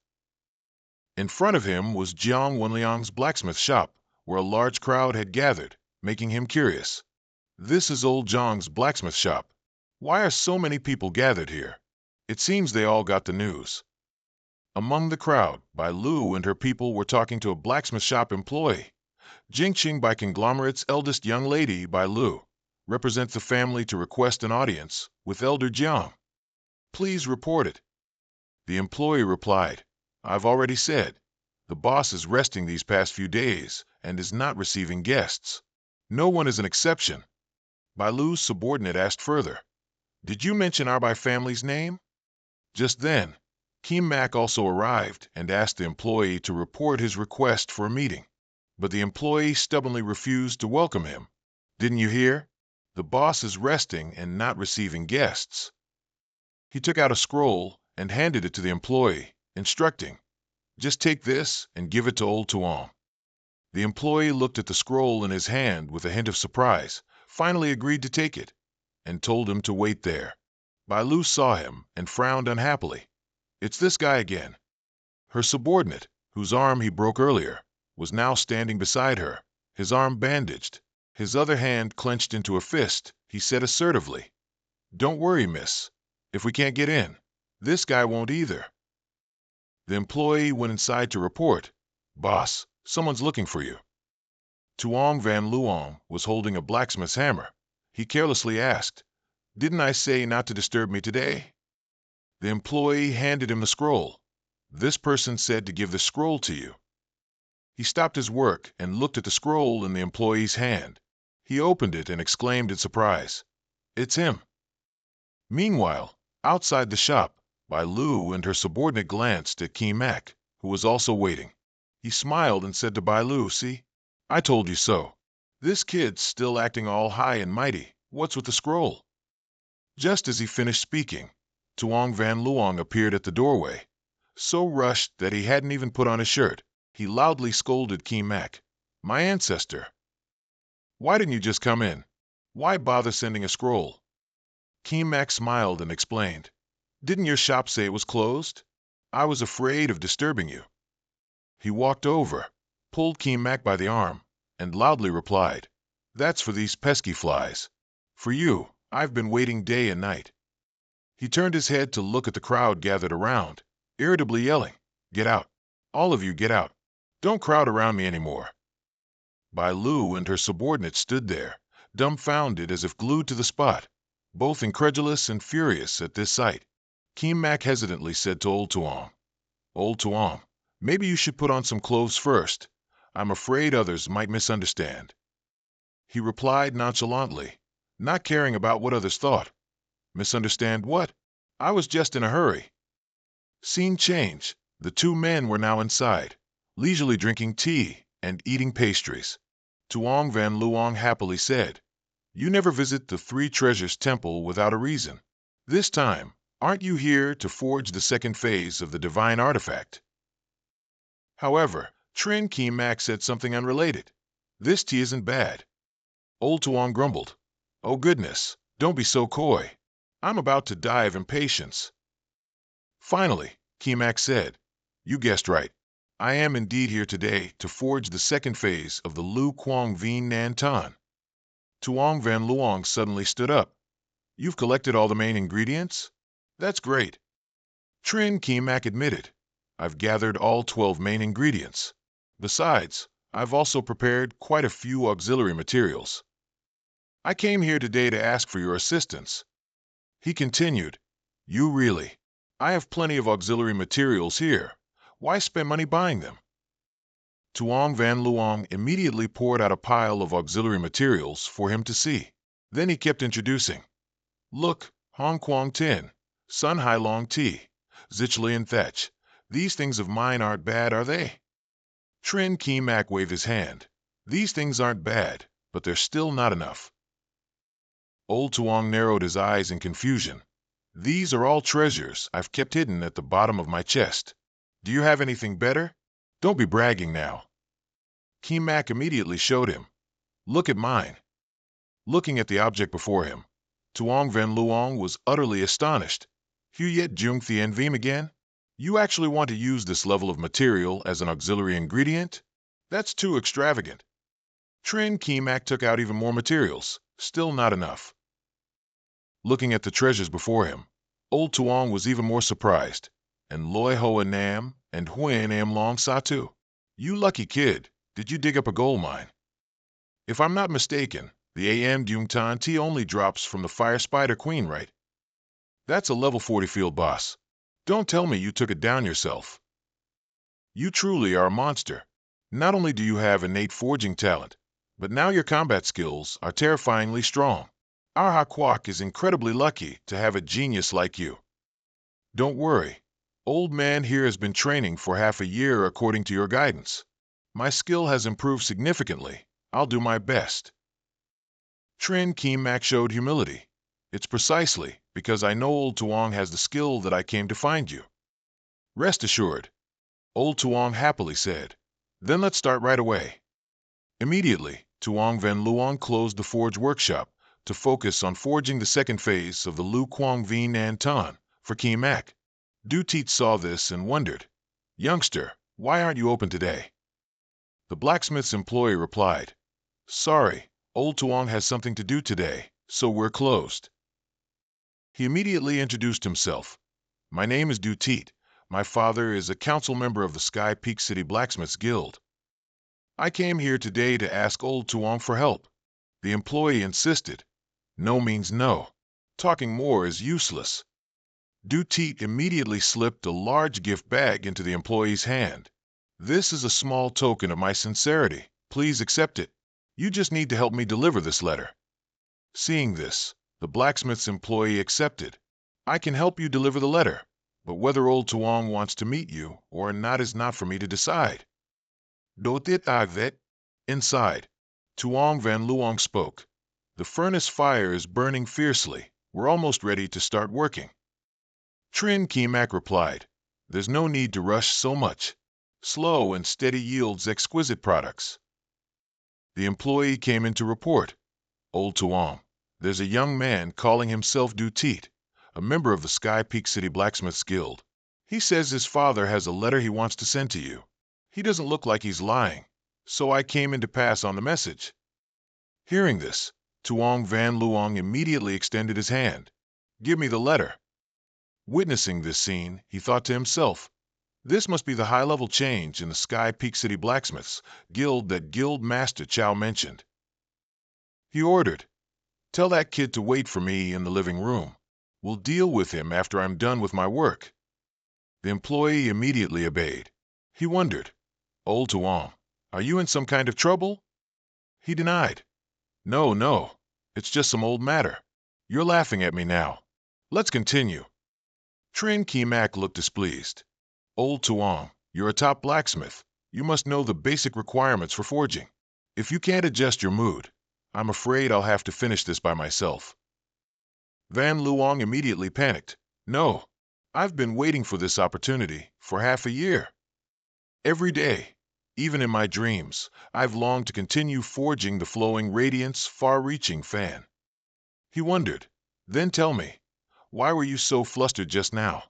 In front of him was Jiang Wenliang's blacksmith shop, where a large crowd had gathered, making him curious. "This is old Jiang's blacksmith shop. Why are so many people gathered here? It seems they all got the news." Among the crowd, Bai Lu and her people were talking to a blacksmith shop employee. Jingqing Bai conglomerate's eldest young lady, Bai Lu, represents the family to request an audience with Elder Jiang. "Please report it." The employee replied, I've already said. The boss is resting these past few days and is not receiving guests. No one is an exception. Bailu's subordinate asked further, Did you mention our family's name? Just then, Kim Mak also arrived and asked the employee to report his request for a meeting. But the employee stubbornly refused to welcome him. Didn't you hear? The boss is resting and not receiving guests. He took out a scroll and handed it to the employee, instructing, Just take this and give it to old Tuong. The employee looked at the scroll in his hand with a hint of surprise, finally agreed to take it, and told him to wait there. Bailu saw him and frowned unhappily. It's this guy again. Her subordinate, whose arm he broke earlier, was now standing beside her, his arm bandaged, his other hand clenched into a fist. He said assertively, Don't worry, miss. If we can't get in, this guy won't either. The employee went inside to report, Boss, someone's looking for you. Tuong Van Luong was holding a blacksmith's hammer. He carelessly asked, Didn't I say not to disturb me today? The employee handed him the scroll. This person said to give the scroll to you. He stopped his work and looked at the scroll in the employee's hand. He opened it and exclaimed in surprise, It's him. Meanwhile, outside the shop, Bailu and her subordinate glanced at Kim Mak, who was also waiting. He smiled and said to Bailu, See? I told you so. This kid's still acting all high and mighty. What's with the scroll? Just as he finished speaking, Tuong Van Luong appeared at the doorway. So rushed that he hadn't even put on his shirt. He loudly scolded Kim Mak. My ancestor. Why didn't you just come in? Why bother sending a scroll? Kim Mak smiled and explained. Didn't your shop say it was closed? I was afraid of disturbing you. He walked over, pulled Kim Mak by the arm, and loudly replied, That's for these pesky flies. For you, I've been waiting day and night. He turned his head to look at the crowd gathered around, irritably yelling, Get out. All of you get out. Don't crowd around me anymore. Bailu and her subordinate stood there, dumbfounded as if glued to the spot, both incredulous and furious at this sight. Kim Mak hesitantly said to Old Tuong, Old Tuong, maybe you should put on some clothes first. I'm afraid others might misunderstand. He replied nonchalantly, not caring about what others thought. Misunderstand what? I was just in a hurry. Scene change. The two men were now inside, leisurely drinking tea and eating pastries. Tuong Van Luong happily said, You never visit the Three Treasures Temple without a reason. This time, aren't you here to forge the second phase of the divine artifact? However, Trin Kim Mak said something unrelated. This tea isn't bad. Old Tuong grumbled, Oh goodness, don't be so coy. I'm about to die of impatience. Finally, Kim Mak said, You guessed right. I am indeed here today to forge the second phase of the Lu Quang Vien Nan Tan. Tuong Van Luong suddenly stood up. You've collected all the main ingredients? That's great. Trin Kim Mak admitted, I've gathered all 12 main ingredients. Besides, I've also prepared quite a few auxiliary materials. I came here today to ask for your assistance. He continued, You really? I have plenty of auxiliary materials here. Why spend money buying them? Tuong Van Luong immediately poured out a pile of auxiliary materials for him to see. Then he kept introducing. Look, Hong Quang Tin, Sun Hai Long Tea, Zichlian Thatch. These things of mine aren't bad, are they? Trin Kim Mak waved his hand. These things aren't bad, but they're still not enough. Old Tuong narrowed his eyes in confusion. These are all treasures I've kept hidden at the bottom of my chest. Do you have anything better? Don't be bragging now. Kim Mak immediately showed him. Look at mine. Looking at the object before him, Tuong Van Luong was utterly astonished. Huyet Jung Thien Vim again? You actually want to use this level of material as an auxiliary ingredient? That's too extravagant. Trin Kim Mak took out even more materials. Still not enough. Looking at the treasures before him, Old Tuong was even more surprised. And Loi Hoa Nam and Huyen Am Long Sa too. You lucky kid, did you dig up a gold mine? If I'm not mistaken, the AM Dung Tan T only drops from the Fire Spider Queen, right? That's a level 40 field boss. Don't tell me you took it down yourself. You truly are a monster. Not only do you have innate forging talent, but now your combat skills are terrifyingly strong. Our Hakwak is incredibly lucky to have a genius like you. Don't worry. Old man here has been training for half a year according to your guidance. My skill has improved significantly. I'll do my best. Trin Keemak showed humility. It's precisely because I know Old Tuong has the skill that I came to find you. Rest assured, Old Tuong happily said. Then let's start right away. Immediately, Tuong Van Luong closed the forge workshop to focus on forging the second phase of the Lu Quang V Nan Tan for Keemak. Du Teet saw this and wondered, "Youngster, why aren't you open today?" The blacksmith's employee replied, "Sorry, Old Tuong has something to do today, so we're closed." He immediately introduced himself. "My name is Du Teet. My father is a council member of the Sky Peak City Blacksmiths Guild. I came here today to ask Old Tuong for help." The employee insisted. No means no. Talking more is useless. Du Teet immediately slipped a large gift bag into the employee's hand. "This is a small token of my sincerity. Please accept it. You just need to help me deliver this letter." Seeing this, the blacksmith's employee accepted. "I can help you deliver the letter, but whether Old Tuong wants to meet you or not is not for me to decide." Dotit Agvet. Inside, Tuong Van Luong spoke. "The furnace fire is burning fiercely. We're almost ready to start working." Trin Keemak replied, "There's no need to rush so much. Slow and steady yields exquisite products." The employee came in to report, "Old Tuong, there's a young man calling himself Du Teet, a member of the Sky Peak City Blacksmiths Guild. He says his father has a letter he wants to send to you. He doesn't look like he's lying, so I came in to pass on the message." Hearing this, Tuong Van Luong immediately extended his hand. "Give me the letter." Witnessing this scene, he thought to himself, "This must be the high-level change in the Sky Peak City Blacksmiths Guild that Guild Master Chow mentioned." He ordered, "Tell that kid to wait for me in the living room. We'll deal with him after I'm done with my work." The employee immediately obeyed. He wondered, "Old Tuong, are you in some kind of trouble?" He denied. "No, no, it's just some old matter. You're laughing at me now. Let's continue." Trin Keemak looked displeased. "Old Tuong, you're a top blacksmith. You must know the basic requirements for forging. If you can't adjust your mood, I'm afraid I'll have to finish this by myself." Van Luong immediately panicked. "No, I've been waiting for this opportunity for half a year. Every day, even in my dreams, I've longed to continue forging the flowing radiance, far-reaching fan." He wondered, "Then tell me, why were you so flustered just now?"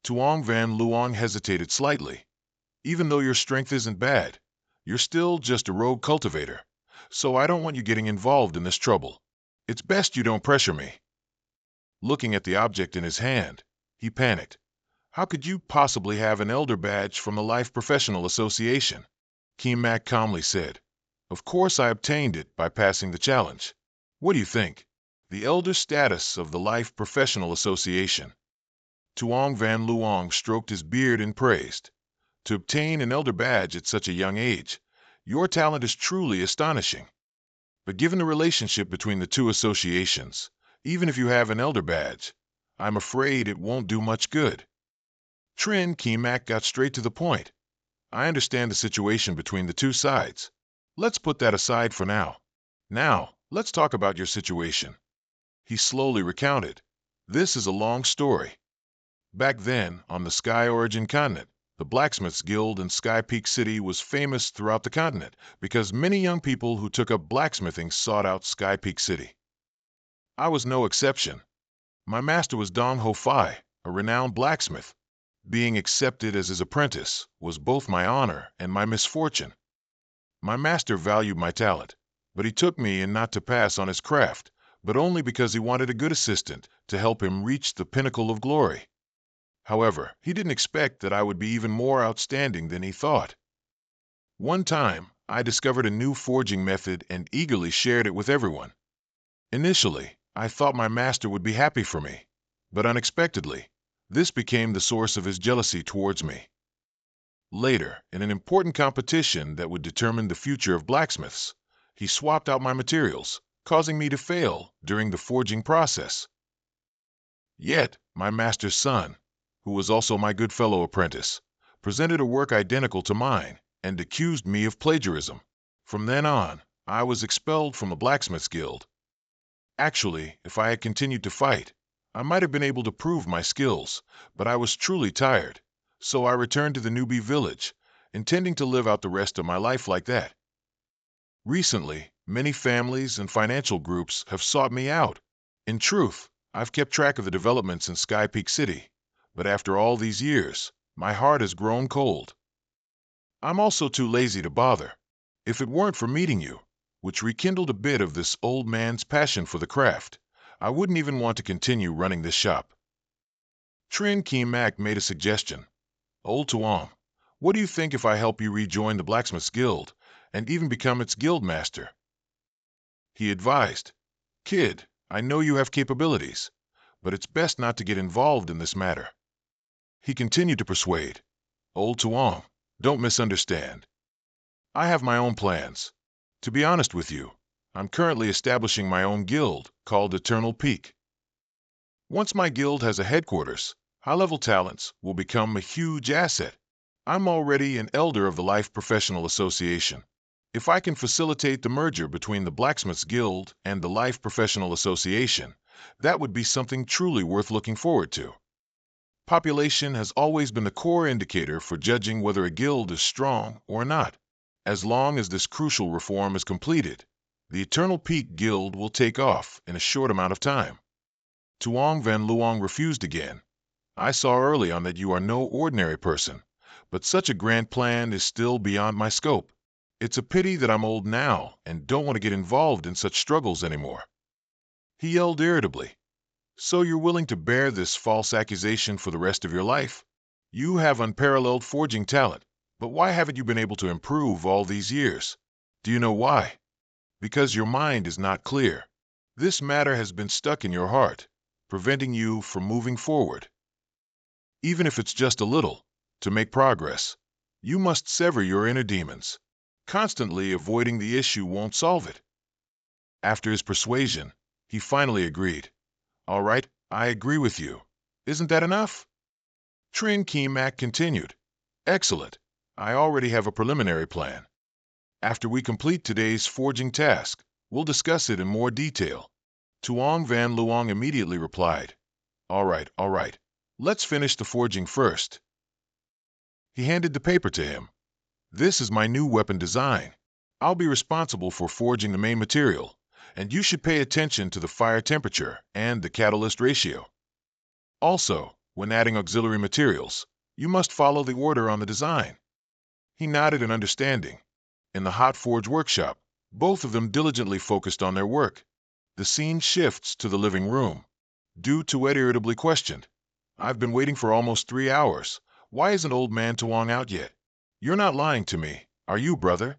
Tuong Van Luong hesitated slightly. "Even though your strength isn't bad, you're still just a rogue cultivator, so I don't want you getting involved in this trouble. It's best you don't pressure me." Looking at the object in his hand, he panicked. "How could you possibly have an elder badge from the Life Professional Association?" Keemak calmly said, "Of course I obtained it by passing the challenge. What do you think? The elder status of the Life Professional Association." Tuong Van Luong stroked his beard and praised, "To obtain an elder badge at such a young age, your talent is truly astonishing. But given the relationship between the two associations, even if you have an elder badge, I'm afraid it won't do much good." Trin Keemak got straight to the point. "I understand the situation between the two sides. Let's put that aside for now. Now, let's talk about your situation." He slowly recounted. "This is a long story. Back then, on the Sky Origin continent, the Blacksmiths Guild in Sky Peak City was famous throughout the continent because many young people who took up blacksmithing sought out Sky Peak City. I was no exception. My master was Dong Ho Fai, a renowned blacksmith. Being accepted as his apprentice was both my honor and my misfortune. My master valued my talent, but he took me in not to pass on his craft, but only because he wanted a good assistant to help him reach the pinnacle of glory. However, he didn't expect that I would be even more outstanding than he thought. One time, I discovered a new forging method and eagerly shared it with everyone. Initially, I thought my master would be happy for me, but unexpectedly, This became the source of his jealousy towards me. Later, in an important competition that would determine the future of blacksmiths, he swapped out my materials, causing me to fail during the forging process. Yet, my master's son, who was also my good fellow apprentice, presented a work identical to mine and accused me of plagiarism. From then on, I was expelled from the blacksmith's guild. Actually, if I had continued to fight, I might have been able to prove my skills, but I was truly tired, so I returned to the newbie village, intending to live out the rest of my life like that. Recently, many families and financial groups have sought me out. In truth, I've kept track of the developments in Sky Peak City, but after all these years, my heart has grown cold. I'm also too lazy to bother. If it weren't for meeting you, which rekindled a bit of this old man's passion for the craft, I wouldn't even want to continue running this shop. Trin Keemak made a suggestion. Old Tuam, what do you think if I help you rejoin the Blacksmith's Guild and even become its guild master? He advised, Kid, I know you have capabilities, but it's best not to get involved in this matter. He continued to persuade, Old Tuam, don't misunderstand. I have my own plans. To be honest with you, I'm currently establishing my own guild called Eternal Peak. Once my guild has a headquarters, high-level talents will become a huge asset. I'm already an elder of the Life Professional Association. If I can facilitate the merger between the Blacksmith's Guild and the Life Professional Association, that would be something truly worth looking forward to. Population has always been the core indicator for judging whether a guild is strong or not. As long as this crucial reform is completed, the Eternal Peak Guild will take off in a short amount of time. Tuong Van Luong refused again. I saw early on that you are no ordinary person, but such a grand plan is still beyond my scope. It's a pity that I'm old now and don't want to get involved in such struggles anymore. He yelled irritably. So you're willing to bear this false accusation for the rest of your life? You have unparalleled forging talent, but why haven't you been able to improve all these years? Do you know why? Because your mind is not clear. This matter has been stuck in your heart, preventing you from moving forward. Even if it's just a little, to make progress, you must sever your inner demons. Constantly avoiding the issue won't solve it. After his persuasion, he finally agreed. All right, I agree with you. Isn't that enough? Trin Keemak continued. Excellent. I already have a preliminary plan. After we complete today's forging task, we'll discuss it in more detail. Tuong Van Luong immediately replied. All right. Let's finish the forging first. He handed the paper to him. This is my new weapon design. I'll be responsible for forging the main material, and you should pay attention to the fire temperature and the catalyst ratio. Also, when adding auxiliary materials, you must follow the order on the design. He nodded in understanding. In the hot forge workshop, both of them diligently focused on their work. The scene shifts to the living room. Du Tuet irritably questioned, I've been waiting for almost 3 hours. Why isn't old man Tuong out yet? You're not lying to me, are you, brother?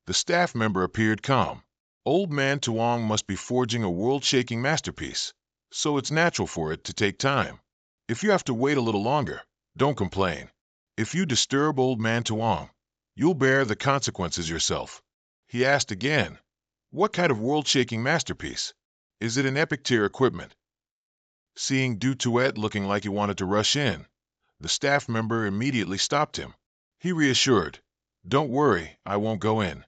The staff member appeared calm. Old man Tuong must be forging a world-shaking masterpiece, so it's natural for it to take time. If you have to wait a little longer, don't complain. If you disturb old man Tuong, you'll bear the consequences yourself. He asked again, what kind of world-shaking masterpiece? Is it an epic-tier equipment? Seeing Du Tuet looking like he wanted to rush in, the staff member immediately stopped him. He reassured, don't worry, I won't go in.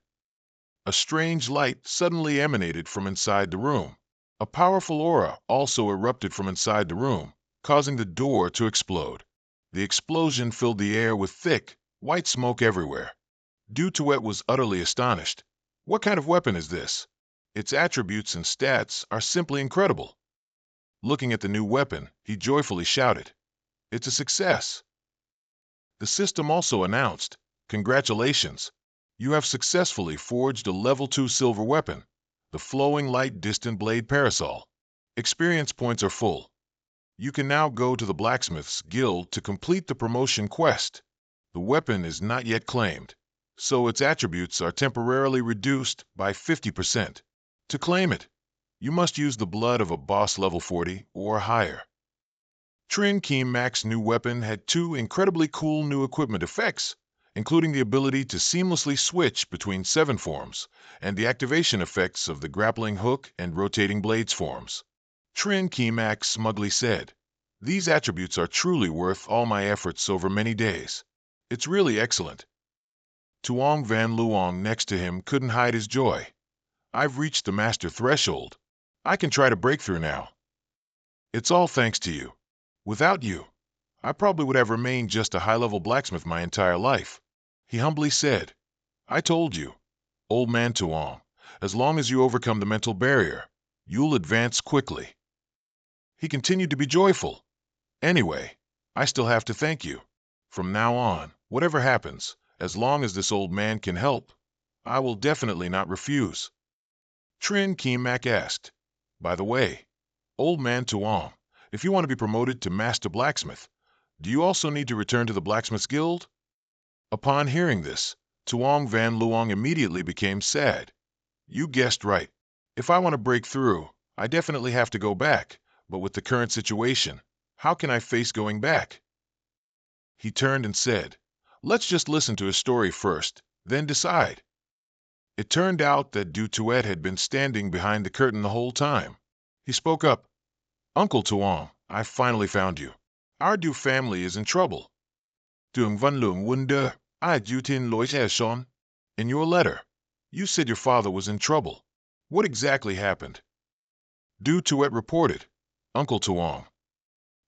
A strange light suddenly emanated from inside the room. A powerful aura also erupted from inside the room, causing the door to explode. The explosion filled the air with thick, white smoke everywhere. Du Tuet was utterly astonished. What kind of weapon is this? Its attributes and stats are simply incredible. Looking at the new weapon, he joyfully shouted, it's a success. The system also announced, congratulations, you have successfully forged a level 2 silver weapon, the flowing light distant blade parasol. Experience points are full. You can now go to the Blacksmith's Guild to complete the promotion quest. The weapon is not yet claimed, so its attributes are temporarily reduced by 50%. To claim it, you must use the blood of a boss level 40 or higher. Trin Keem Mac's new weapon had two incredibly cool new equipment effects, including the ability to seamlessly switch between 7 forms and the activation effects of the grappling hook and rotating blades forms. Trin Keem Mac smugly said, "These attributes are truly worth all my efforts over many days. It's really excellent." Tuong Van Luong next to him couldn't hide his joy. "I've reached the master threshold. I can try to break through now. It's all thanks to you. Without you, I probably would have remained just a high-level blacksmith my entire life." He humbly said, "I told you, old man Tuong, as long as you overcome the mental barrier, you'll advance quickly." He continued to be joyful. "Anyway, I still have to thank you. From now on, whatever happens, as long as this old man can help, I will definitely not refuse." Trin Keem Mac asked, "By the way, old man Tuong, if you want to be promoted to Master Blacksmith, do you also need to return to the Blacksmith's Guild?" Upon hearing this, Tuong Van Luong immediately became sad. "You guessed right. If I want to break through, I definitely have to go back, but with the current situation, how can I face going back?" He turned and said, "Let's just listen to his story first, then decide." It turned out that Du Tuet had been standing behind the curtain the whole time. He spoke up, "Uncle Tuong, I finally found you. Our Du family is in trouble. Duong Van Lung Wunder, I Jutin Lois Eshon. In your letter, you said your father was in trouble. What exactly happened?" Du Tuet reported, "Uncle Tuong,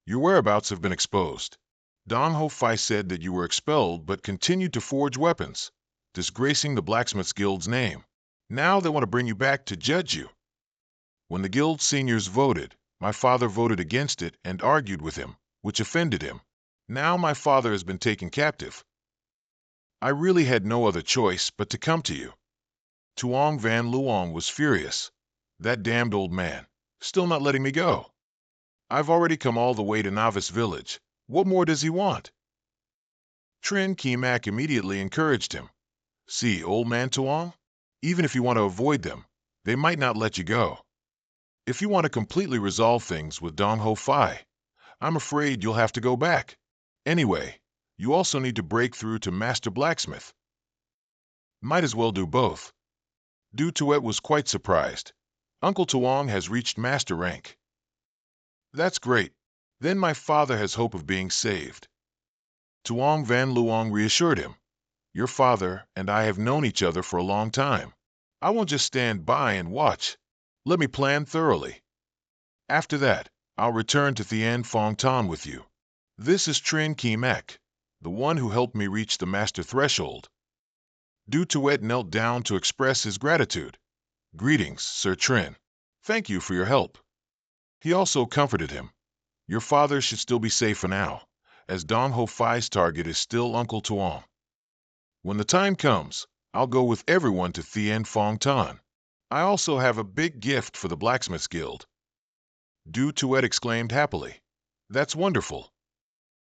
your whereabouts have been exposed. Dong Ho Fai said that you were expelled but continued to forge weapons, disgracing the Blacksmith's Guild's name. Now they want to bring you back to judge you. When the guild seniors voted, my father voted against it and argued with him, which offended him. Now my father has been taken captive. I really had no other choice but to come to you." Tuong Van Luong was furious. "That damned old man, still not letting me go. I've already come all the way to Novice Village. What more does he want?" Trin Keem Mac immediately encouraged him. "See, old man Tuong, even if you want to avoid them, they might not let you go. If you want to completely resolve things with Dong Ho Fai, I'm afraid you'll have to go back. Anyway, you also need to break through to Master Blacksmith. Might as well do both." Du Tuet was quite surprised. "Uncle Tuong has reached Master Rank." "That's great. Then my father has hope of being saved." Tuong Van Luong reassured him, "Your father and I have known each other for a long time. I won't just stand by and watch. Let me plan thoroughly. After that, I'll return to Thien Phong Ton with you. This is Trin Keem Mac, the one who helped me reach the master threshold." Du Tuet knelt down to express his gratitude. "Greetings, Sir Trin. Thank you for your help." He also comforted him. "Your father should still be safe for now, as Dong Ho Fai's target is still Uncle Tuong. When the time comes, I'll go with everyone to Thien Phong Ton. I also have a big gift for the Blacksmith's Guild." Du Tuet exclaimed happily, "That's wonderful."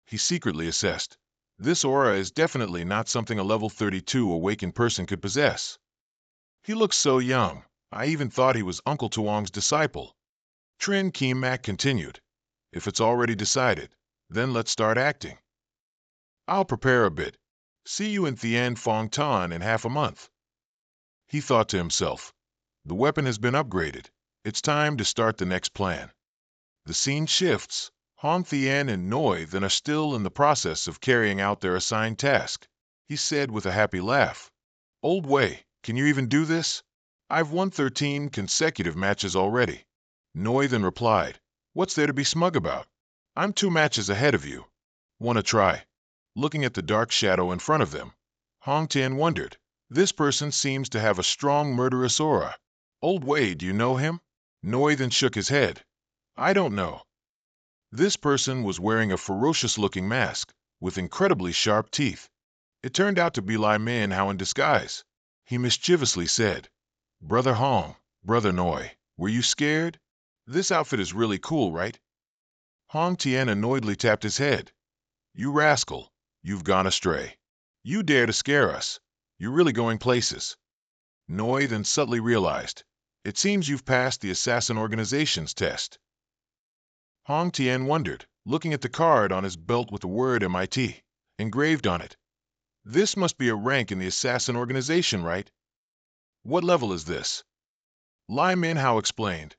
He secretly assessed, "This aura is definitely not something a level 32 awakened person could possess. He looks so young, I even thought he was Uncle Tuong's disciple." Trin Keem Mac continued, "If it's already decided, then let's start acting. I'll prepare a bit. See you in Thien Phong Ton in half a month." He thought to himself, "The weapon has been upgraded. It's time to start the next plan." The scene shifts. Han Thien and Noi then are still in the process of carrying out their assigned task. He said with a happy laugh, "Old Wei, can you even do this? I've won 13 consecutive matches already." Noi then replied, "What's there to be smug about? I'm 2 matches ahead of you. Want to try?" Looking at the dark shadow in front of them, Hong Tian wondered, "This person seems to have a strong murderous aura. Old Wei, do you know him?" Noi then shook his head. "I don't know." This person was wearing a ferocious-looking mask, with incredibly sharp teeth. It turned out to be Lai Manhua in disguise. He mischievously said, "Brother Hong, Brother Noi, were you scared? This outfit is really cool, right?" Hong Tian annoyedly tapped his head. "You rascal, you've gone astray. You dare to scare us. You're really going places." Noi then subtly realized, "It seems you've passed the assassin organization's test." Hong Tian wondered, looking at the card on his belt with the word MIT engraved on it. This must be a rank in the assassin organization, right? What level is this? Lai Minhao explained.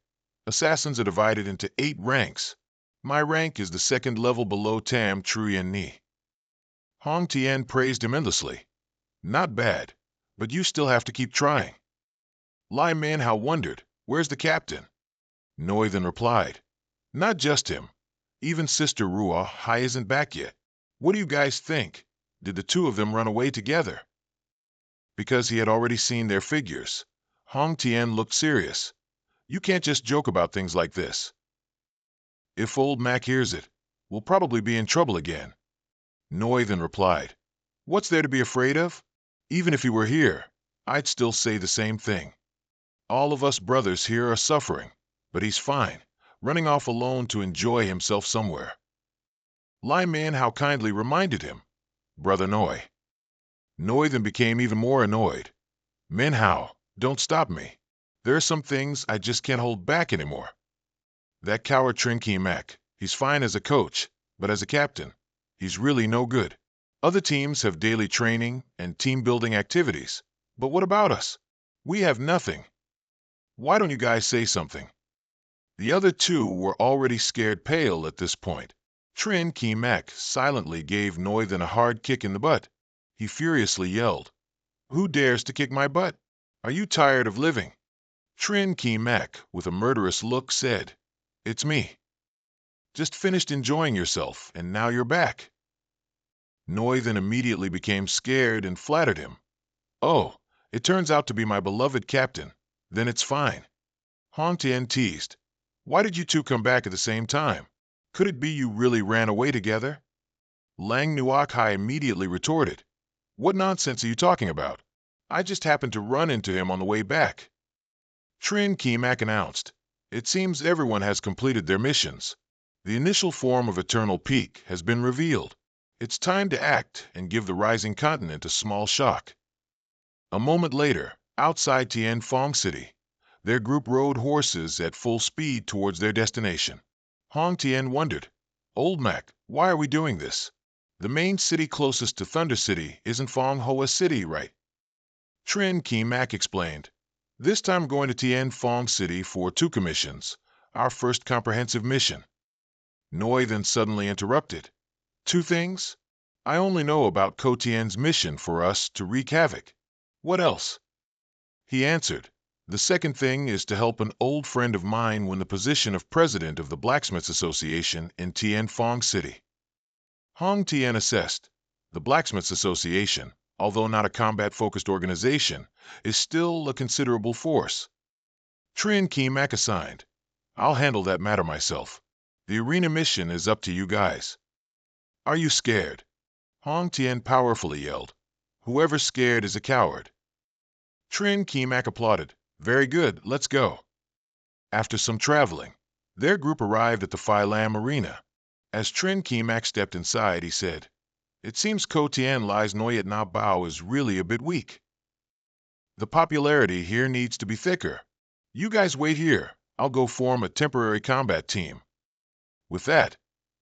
Assassins are divided into 8 ranks. My rank is the 2nd level below Tam Truyen Ni. Hong Tian praised him endlessly. Not bad, but you still have to keep trying. Lai Minhao wondered, where's the captain? Noi then replied, not just him. Even Sister Ruo Hai isn't back yet. What do you guys think? Did the two of them run away together? Because he had already seen their figures, Hong Tian looked serious. You can't just joke about things like this. If old Mac hears it, we'll probably be in trouble again. Noi then replied, what's there to be afraid of? Even if he were here, I'd still say the same thing. All of us brothers here are suffering, but he's fine, running off alone to enjoy himself somewhere. Lai Minhao kindly reminded him, Brother Noi. Noi then became even more annoyed. Minhao, don't stop me. There are some things I just can't hold back anymore. That coward Trin Mac, he's fine as a coach, but as a captain, he's really no good. Other teams have daily training and team-building activities, but what about us? We have nothing. Why don't you guys say something? The other two were already scared pale at this point. Trin Mac silently gave Noithen a hard kick in the butt. He furiously yelled, who dares to kick my butt? Are you tired of living? Trin Mac, with a murderous look, said, it's me. Just finished enjoying yourself, and now you're back. Noithen immediately became scared and flattered him. Oh, it turns out to be my beloved captain. Then it's fine. Hong Tian teased. Why did you two come back at the same time? Could it be you really ran away together? Lang Nuok Hai immediately retorted. What nonsense are you talking about? I just happened to run into him on the way back. Trin Mac announced. It seems everyone has completed their missions. The initial form of Eternal Peak has been revealed. It's time to act and give the rising continent a small shock. A moment later, outside Tianfeng City, their group rode horses at full speed towards their destination. Hong Tian wondered, Old Mac, why are we doing this? The main city closest to Thunder City isn't Fong Hoa City, right? Trin Mac explained, this time going to Tianfeng City for 2 commissions, our first comprehensive mission. Noi then suddenly interrupted. 2 things? I only know about Ko Tian's mission for us to wreak havoc. What else? He answered, the second thing is to help an old friend of mine win the position of president of the Blacksmiths Association in Tianfeng City. Hong Tian assessed. The Blacksmiths Association, although not a combat-focused organization, is still a considerable force. Trin Mac assigned. I'll handle that matter myself. The arena mission is up to you guys. Are you scared? Hong Tian powerfully yelled. Whoever's scared is a coward. Trin Mac applauded. Very good, let's go. After some traveling, their group arrived at the Phi Lam Arena. As Trin Mac stepped inside, he said, it seems Ko Tian Lai's Noyat Na Bao is really a bit weak. The popularity here needs to be thicker. You guys wait here. I'll go form a temporary combat team. With that,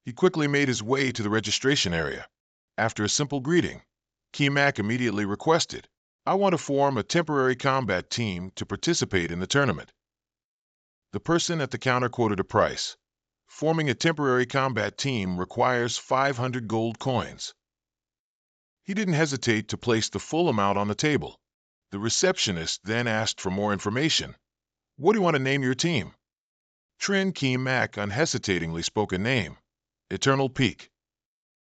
he quickly made his way to the registration area. After a simple greeting, Mac immediately requested, I want to form a temporary combat team to participate in the tournament. The person at the counter quoted a price. Forming a temporary combat team requires 500 gold coins. He didn't hesitate to place the full amount on the table. The receptionist then asked for more information. What do you want to name your team? Trin Mac unhesitatingly spoke a name, Eternal Peak.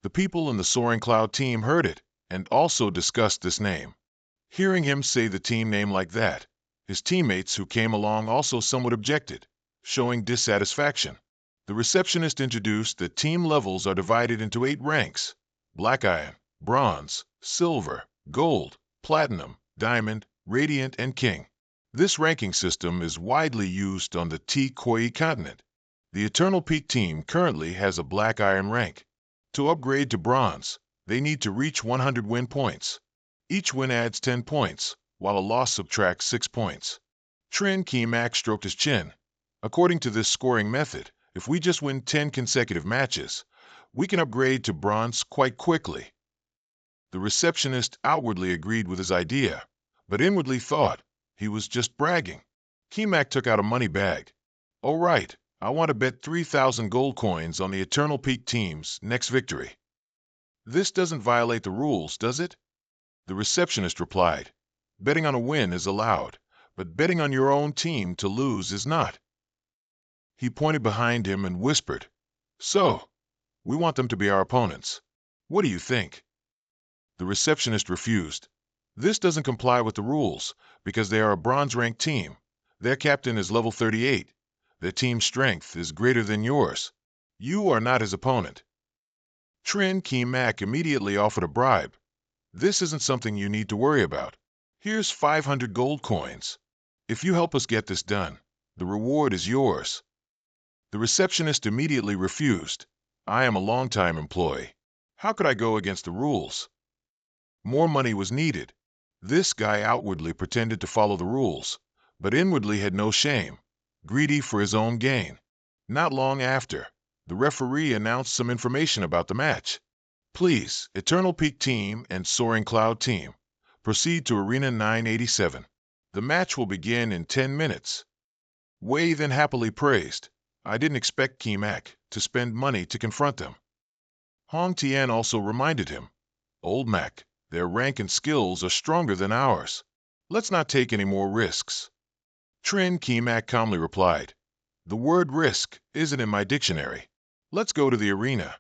The people in the Soaring Cloud team heard it and also discussed this name. Hearing him say the team name like that, his teammates who came along also somewhat objected, showing dissatisfaction. The receptionist introduced that team levels are divided into 8 ranks: Black Iron, Bronze, Silver, Gold, Platinum, Diamond, Radiant, and King. This ranking system is widely used on the T-Koi continent. The Eternal Peak team currently has a Black Iron rank. To upgrade to Bronze, they need to reach 100 win points. Each win adds 10 points, while a loss subtracts 6 points. Trin Mac stroked his chin. According to this scoring method, If we just win 10 consecutive matches, we can upgrade to bronze quite quickly. The receptionist outwardly agreed with his idea, but inwardly thought he was just bragging. Kemak took out a money bag. "All right, I want to bet 3,000 gold coins on the Eternal Peak team's next victory." "This doesn't violate the rules, does it?" The receptionist replied. "Betting on a win is allowed, but betting on your own team to lose is not." He pointed behind him and whispered, "So, we want them to be our opponents. What do you think?" The receptionist refused. "This doesn't comply with the rules, because they are a bronze-ranked team. Their captain is level 38. Their team strength is greater than yours. You are not his opponent." Trin Kemak immediately offered a bribe. "This isn't something you need to worry about. Here's 500 gold coins. If you help us get this done, the reward is yours." The receptionist immediately refused. "I am a long-time employee. How could I go against the rules?" More money was needed. This guy outwardly pretended to follow the rules, but inwardly had no shame, greedy for his own gain. Not long after, the referee announced some information about the match. "Please, Eternal Peak Team and Soaring Cloud Team, proceed to Arena 987. The match will begin in 10 minutes. Wei then happily praised, "I didn't expect Kemak to spend money to confront them." Hong Tian also reminded him, "Old Mac, their rank and skills are stronger than ours. Let's not take any more risks." Trin Kemak calmly replied, "The word risk isn't in my dictionary. Let's go to the arena."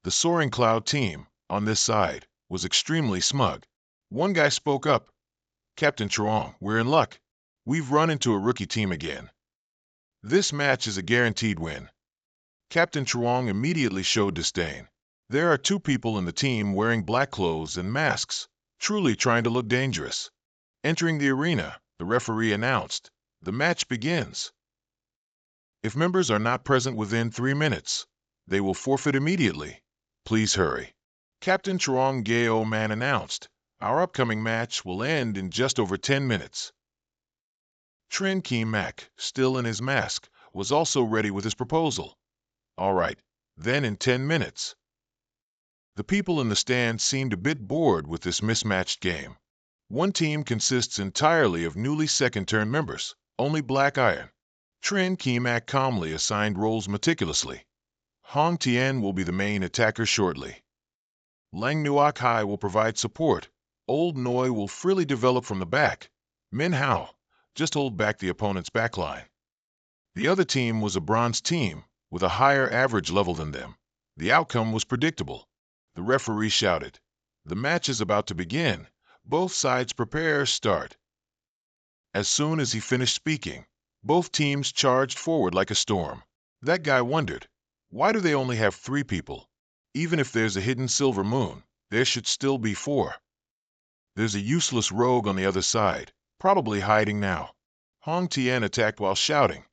The Soaring Cloud team, on this side, was extremely smug. One guy spoke up, "Captain Chuang, we're in luck. We've run into a rookie team again. This match is a guaranteed win." Captain Chuang immediately showed disdain. "There are two people in the team wearing black clothes and masks, truly trying to look dangerous." Entering the arena, the referee announced, "The match begins. If members are not present within 3 minutes, they will forfeit immediately. Please hurry." Captain Chuang Gao Man announced, "Our upcoming match will end in just over 10 minutes. Trin Kemak, still in his mask, was also ready with his proposal. "All right, then in 10 minutes. The people in the stand seemed a bit bored with this mismatched game. One team consists entirely of newly second-turn members, only Black Iron. Trin Kemak calmly assigned roles meticulously. Hong Tian will be the main attacker shortly. Lang Nuok Hai will provide support. Old Noi will freely develop from the back. Manhua, just hold back the opponent's backline." The other team was a bronze team, with a higher average level than them. The outcome was predictable. The referee shouted, "The match is about to begin. Both sides prepare, start." As soon as he finished speaking, both teams charged forward like a storm. That guy wondered, why do they only have 3 people? Even if there's a hidden silver moon, there should still be 4. There's a useless rogue on the other side, probably hiding now. Hong Tian attacked while shouting,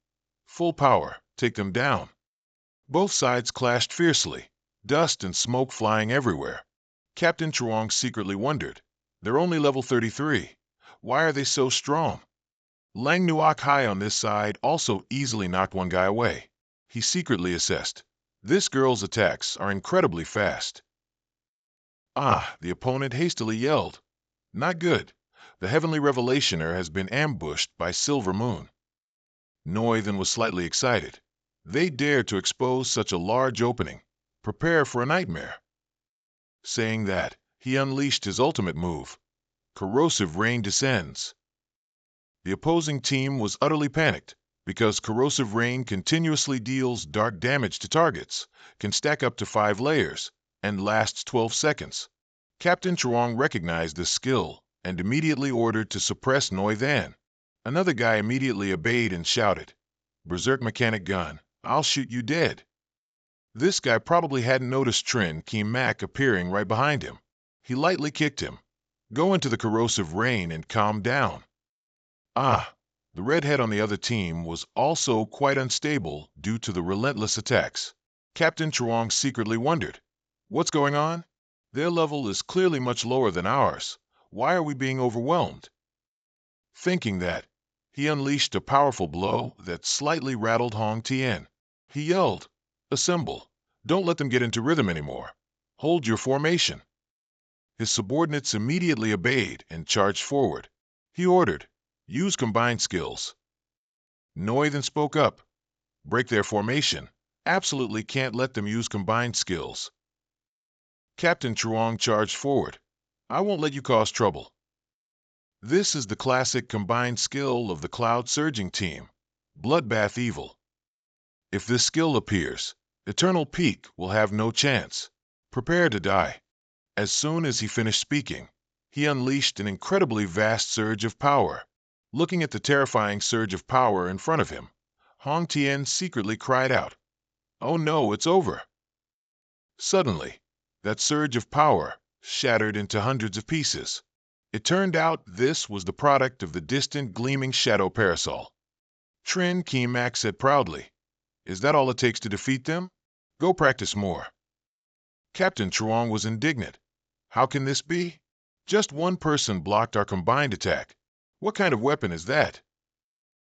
"Full power, take them down." Both sides clashed fiercely, dust and smoke flying everywhere. Captain Chuang secretly wondered, "They're only level 33. Why are they so strong?" Lang Nuok Hai on this side also easily knocked one guy away. He secretly assessed, "This girl's attacks are incredibly fast." The opponent hastily yelled, "Not good. The Heavenly Revelationer has been ambushed by Silver Moon." Noi then was slightly excited. They dared to expose such a large opening. Prepare for a nightmare. Saying that, he unleashed his ultimate move. Corrosive Rain descends. The opposing team was utterly panicked, because Corrosive Rain continuously deals dark damage to targets, can stack up to 5 layers, and lasts 12 seconds. Captain Chuang recognized this skill and immediately ordered to suppress Noi Than. Another guy immediately obeyed and shouted, "Berserk Mechanic Gun, I'll shoot you dead." This guy probably hadn't noticed Trin Kemak appearing right behind him. He lightly kicked him. "Go into the Corrosive Rain and calm down." The redhead on the other team was also quite unstable due to the relentless attacks. Captain Chuang secretly wondered, "What's going on? Their level is clearly much lower than ours. Why are we being overwhelmed?" Thinking that, he unleashed a powerful blow that slightly rattled Hong Tian. He yelled, "Assemble! Don't let them get into rhythm anymore. Hold your formation." His subordinates immediately obeyed and charged forward. He ordered, "Use combined skills." Noi then spoke up, "Break their formation. Absolutely can't let them use combined skills." Captain Truong charged forward, "I won't let you cause trouble." This is the classic combined skill of the Cloud Surging team, Bloodbath Evil. If this skill appears, Eternal Peak will have no chance. Prepare to die. As soon as he finished speaking, he unleashed an incredibly vast surge of power. Looking at the terrifying surge of power in front of him, Hong Tien secretly cried out, "Oh no, it's over." Suddenly, that surge of power shattered into hundreds of pieces. It turned out this was the product of the distant gleaming shadow parasol. Trin Kemak said proudly, "Is that all it takes to defeat them? Go practice more." Captain Truong was indignant. "How can this be? Just one person blocked our combined attack. What kind of weapon is that?"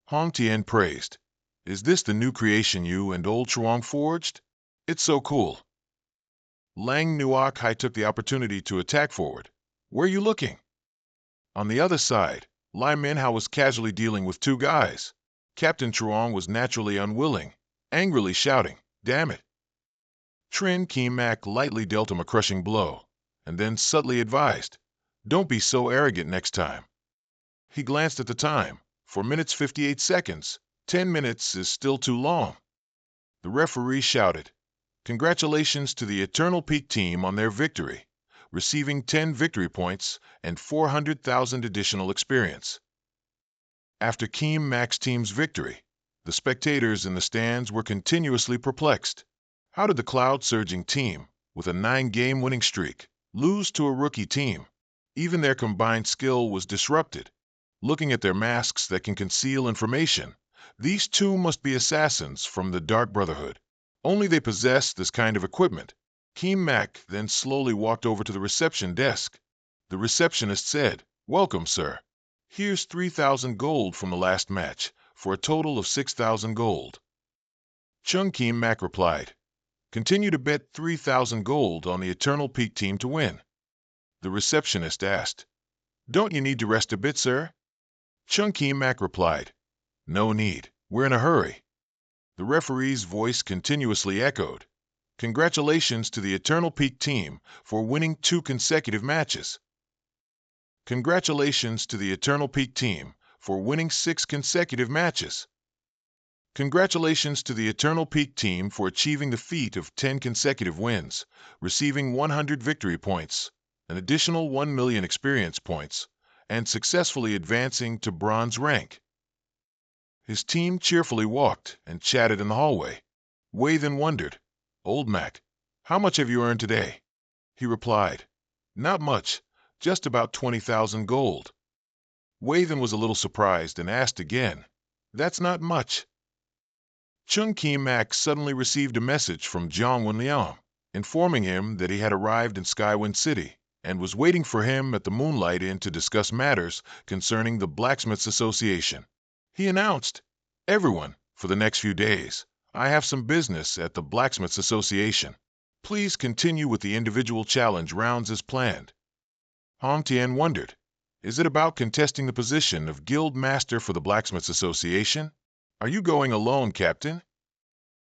Hong Tien praised, "Is this the new creation you and old Truong forged? It's so cool." Lang Nuok Hai took the opportunity to attack forward. "Where are you looking?" On the other side, Lai Minhao was casually dealing with two guys. Captain Truong was naturally unwilling, angrily shouting, "Damn it!" Trin Kemak lightly dealt him a crushing blow, and then subtly advised, "Don't be so arrogant next time." He glanced at the time. 4 minutes 58 seconds. 10 minutes is still too long. The referee shouted, "Congratulations to the Eternal Peak team on their victory, receiving 10 victory points and 400,000 additional experience." After Keem Mac's team's victory, the spectators in the stands were continuously perplexed. How did the Cloud Surging team, with a 9-game winning streak, lose to a rookie team? Even their combined skill was disrupted. Looking at their masks that can conceal information, these two must be assassins from the Dark Brotherhood. Only they possess this kind of equipment. Keem Mac then slowly walked over to the reception desk. The receptionist said, "Welcome, sir. Here's 3,000 gold from the last match, for a total of 6,000 gold." Chung Keem Mac replied, "Continue to bet 3,000 gold on the Eternal Peak team to win." The receptionist asked, "Don't you need to rest a bit, sir?" Chung Keem Mac replied, "No need. We're in a hurry." The referee's voice continuously echoed, "Congratulations to the Eternal Peak team for winning 2 consecutive matches. Congratulations to the Eternal Peak team for winning 6 consecutive matches. Congratulations to the Eternal Peak team for achieving the feat of 10 consecutive wins, receiving 100 victory points, an additional 1 million experience points, and successfully advancing to bronze rank." His team cheerfully walked and chatted in the hallway. Wei then wondered, "Old Mac, how much have you earned today?" He replied, "Not much, just about 20,000 gold." Wei then was a little surprised and asked again, "That's not much." Chung Keem Mak suddenly received a message from Jiang Wenliang, informing him that he had arrived in Skywind City and was waiting for him at the Moonlight Inn to discuss matters concerning the Blacksmiths Association. He announced, "Everyone, for the next few days, I have some business at the Blacksmiths Association. Please continue with the individual challenge rounds as planned." Hong Tian wondered, "Is it about contesting the position of Guild Master for the Blacksmiths Association? Are you going alone, Captain?"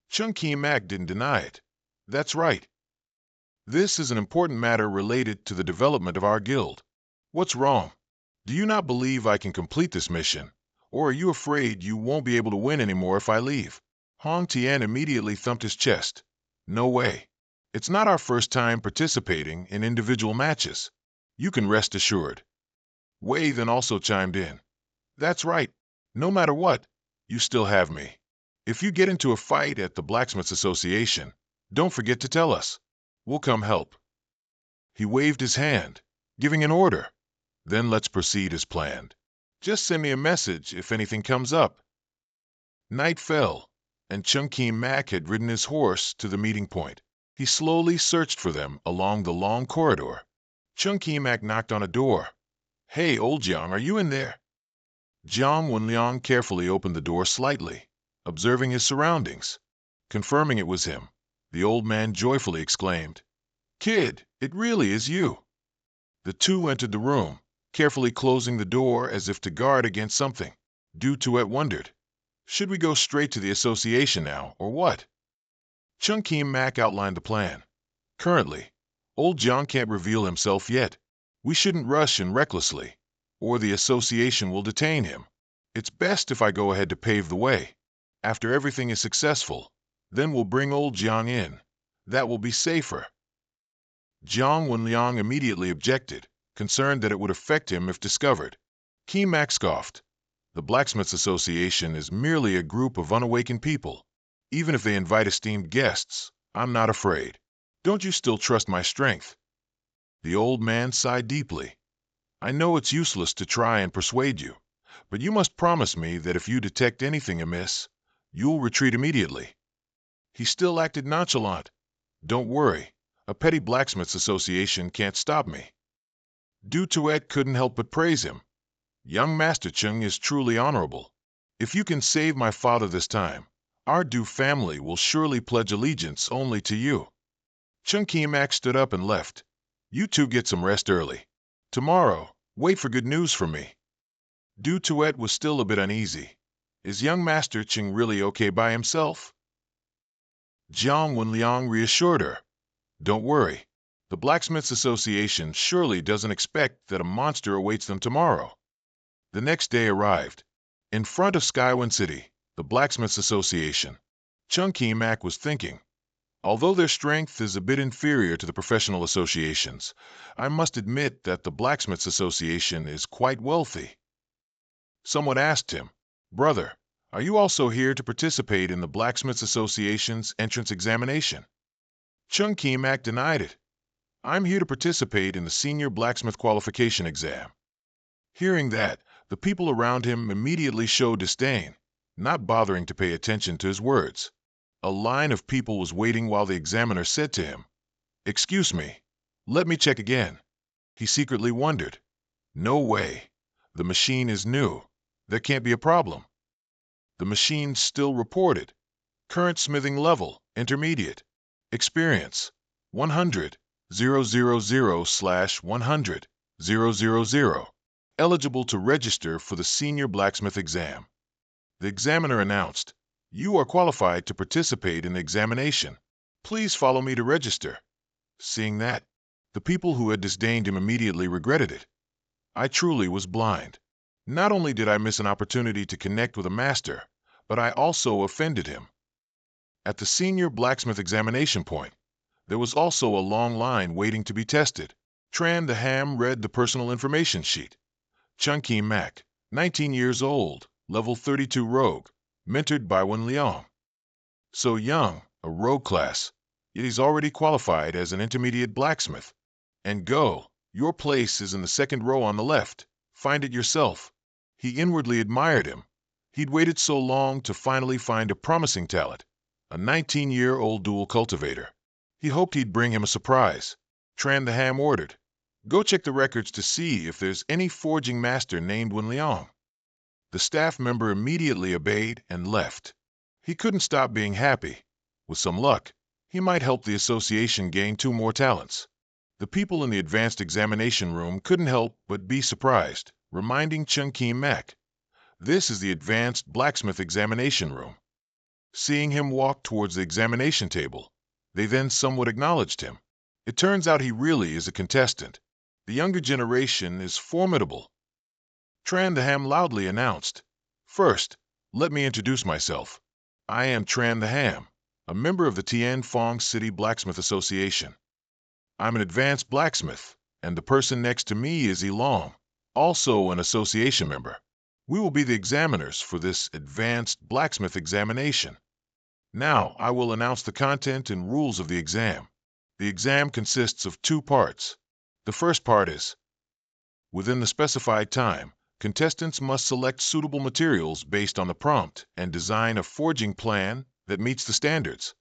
Chung Ki Mak didn't deny it. "That's right. This is an important matter related to the development of our guild. What's wrong? Do you not believe I can complete this mission? Or are you afraid you won't be able to win anymore if I leave?" Hong Tian immediately thumped his chest. "No way. It's not our first time participating in individual matches. You can rest assured." Wei then also chimed in. "That's right. No matter what, you still have me. If you get into a fight at the Blacksmiths Association, don't forget to tell us. We'll come help." He waved his hand, giving an order. "Then let's proceed as planned. Just send me a message if anything comes up." Night fell, and Chung Kim Mak had ridden his horse to the meeting point. He slowly searched for them along the long corridor. Chung Kim Mak knocked on a door. "Hey, old Jiang, are you in there?" Jiang Wenliang carefully opened the door slightly, observing his surroundings. Confirming it was him, the old man joyfully exclaimed, "Kid, it really is you." The two entered the room, carefully closing the door as if to guard against something. Du Tuet wondered, should we go straight to the association now, or what? Chung Kim Mak outlined the plan. Currently, old Jiang can't reveal himself yet. We shouldn't rush in recklessly, or the association will detain him. It's best if I go ahead to pave the way. After everything is successful, then we'll bring old Jiang in. That will be safer. Jiang Wenliang immediately objected, concerned that it would affect him if discovered. Kim Mak scoffed. The Blacksmiths Association is merely a group of unawakened people. Even if they invite esteemed guests, I'm not afraid. Don't you still trust my strength? The old man sighed deeply. I know it's useless to try and persuade you, but you must promise me that if you detect anything amiss, you'll retreat immediately. He still acted nonchalant. Don't worry, a petty blacksmiths association can't stop me. Du Tuet couldn't help but praise him. Young Master Chung is truly honorable. If you can save my father this time, our Du family will surely pledge allegiance only to you. Chung Kim-ak stood up and left. You two get some rest early. Tomorrow, wait for good news from me. Du Tuet was still a bit uneasy. Is young Master Chung really okay by himself? Jiang Wenliang reassured her. Don't worry. The Blacksmiths Association surely doesn't expect that a monster awaits them tomorrow. The next day arrived. In front of Skywind City, the Blacksmiths Association, Chung Kim-ak was thinking, although their strength is a bit inferior to the professional associations, I must admit that the Blacksmiths Association is quite wealthy. Someone asked him, Brother, are you also here to participate in the Blacksmiths Association's entrance examination? Chung Kim-ak denied it. I'm here to participate in the Senior Blacksmith Qualification Exam. Hearing that, the people around him immediately showed disdain, not bothering to pay attention to his words. A line of people was waiting while the examiner said to him, Excuse me, let me check again. He secretly wondered, No way, the machine is new. There can't be a problem. The machine still reported, Current smithing level, intermediate. Experience, 100, 000/100, 000. Eligible to register for the Senior Blacksmith exam. The examiner announced, You are qualified to participate in the examination. Please follow me to register. Seeing that, the people who had disdained him immediately regretted it. I truly was blind. Not only did I miss an opportunity to connect with a master, but I also offended him. At the Senior Blacksmith examination point, there was also a long line waiting to be tested. Tran the Ham read the personal information sheet. Chung Kim-ak, 19 years old, level 32 rogue, mentored by Wen Liang. So young, a rogue class, yet he's already qualified as an intermediate blacksmith. And go, your place is in the second row on the left. Find it yourself. He inwardly admired him. He'd waited so long to finally find a promising talent, a 19-year-old dual cultivator. He hoped he'd bring him a surprise. Tran the Ham ordered, Go check the records to see if there's any forging master named Wen Liang. The staff member immediately obeyed and left. He couldn't stop being happy. With some luck, he might help the association gain 2 more talents. The people in the advanced examination room couldn't help but be surprised, reminding Chung Kim-ak, This is the advanced blacksmith examination room. Seeing him walk towards the examination table, they then somewhat acknowledged him. It turns out he really is a contestant. The younger generation is formidable. Tran the Ham loudly announced, First, let me introduce myself. I am Tran the Ham, a member of the Tianfong City Blacksmith Association. I'm an advanced blacksmith, and the person next to me is Elong, also an association member. We will be the examiners for this advanced blacksmith examination. Now I will announce the content and rules of the exam. The exam consists of 2 parts. The first part is, within the specified time, contestants must select suitable materials based on the prompt and design a forging plan that meets the standards.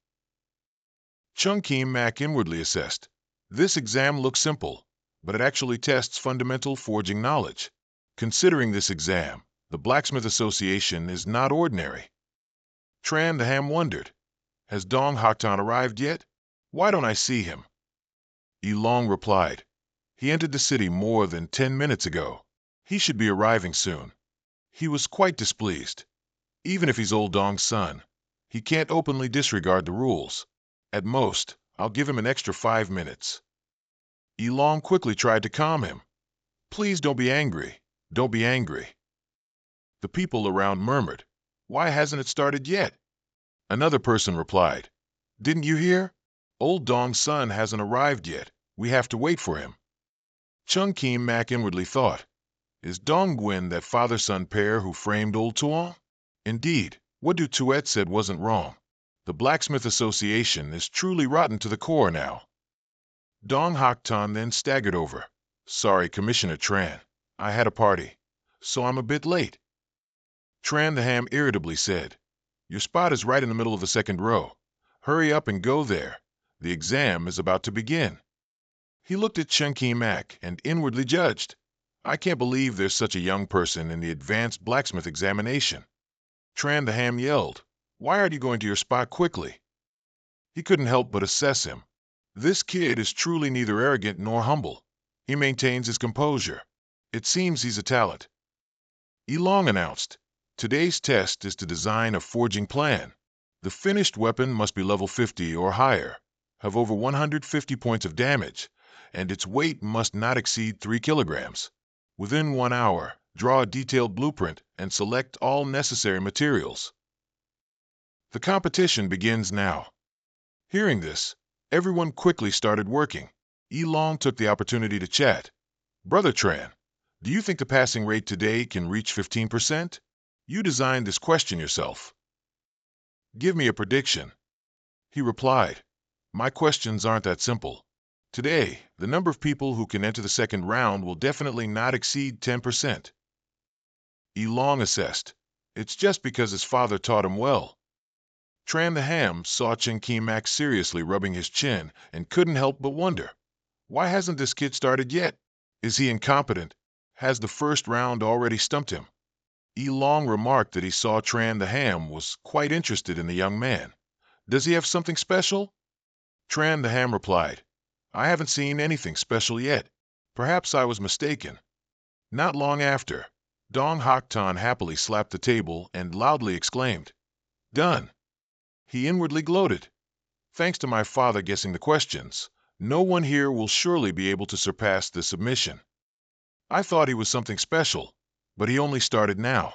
Chung Kim-ak inwardly assessed, This exam looks simple, but it actually tests fundamental forging knowledge. Considering this exam, the Blacksmith Association is not ordinary. Tran the Ham wondered, Has Dong Haktan arrived yet? Why don't I see him? Yilong replied, he entered the city more than 10 minutes ago. He should be arriving soon. He was quite displeased. Even if he's old Dong's son, he can't openly disregard the rules. At most, I'll give him an extra 5 minutes. Yilong quickly tried to calm him. Please don't be angry. Don't be angry. The people around murmured, why hasn't it started yet? Another person replied, didn't you hear? Old Dong's son hasn't arrived yet. We have to wait for him. Chung Kim Mak inwardly thought, is Dong Nguyen that father-son pair who framed old Tuong? Indeed, what Du Tuet said wasn't wrong. The Blacksmith Association is truly rotten to the core now. Dong Haktan then staggered over. Sorry, Commissioner Tran. I had a party, so I'm a bit late. Tran the Ham irritably said, your spot is right in the middle of the second row. Hurry up and go there. The exam is about to begin. He looked at Chung Kim Mak and inwardly judged. I can't believe there's such a young person in the advanced blacksmith examination. Tran the Ham yelled, why aren't you going to your spot quickly? He couldn't help but assess him. This kid is truly neither arrogant nor humble. He maintains his composure. It seems he's a talent. Yilong announced, today's test is to design a forging plan. The finished weapon must be level 50 or higher, have over 150 points of damage, and its weight must not exceed 3 kilograms. Within 1 hour, draw a detailed blueprint and select all necessary materials. The competition begins now. Hearing this, everyone quickly started working. Yilong took the opportunity to chat. Brother Tran, do you think the passing rate today can reach 15%? You designed this question yourself. Give me a prediction. He replied, my questions aren't that simple. Today, the number of people who can enter the second round will definitely not exceed 10%. Yilong assessed, it's just because his father taught him well. Tran the Ham saw Chung Kim Mak seriously rubbing his chin and couldn't help but wonder, why hasn't this kid started yet? Is he incompetent? Has the first round already stumped him? Yilong remarked that he saw Tran the Ham was quite interested in the young man. Does he have something special? Tran the Ham replied, I haven't seen anything special yet. Perhaps I was mistaken. Not long after, Dong Haktan happily slapped the table and loudly exclaimed, done. He inwardly gloated. Thanks to my father guessing the questions, no one here will surely be able to surpass this submission. I thought he was something special, but he only started now.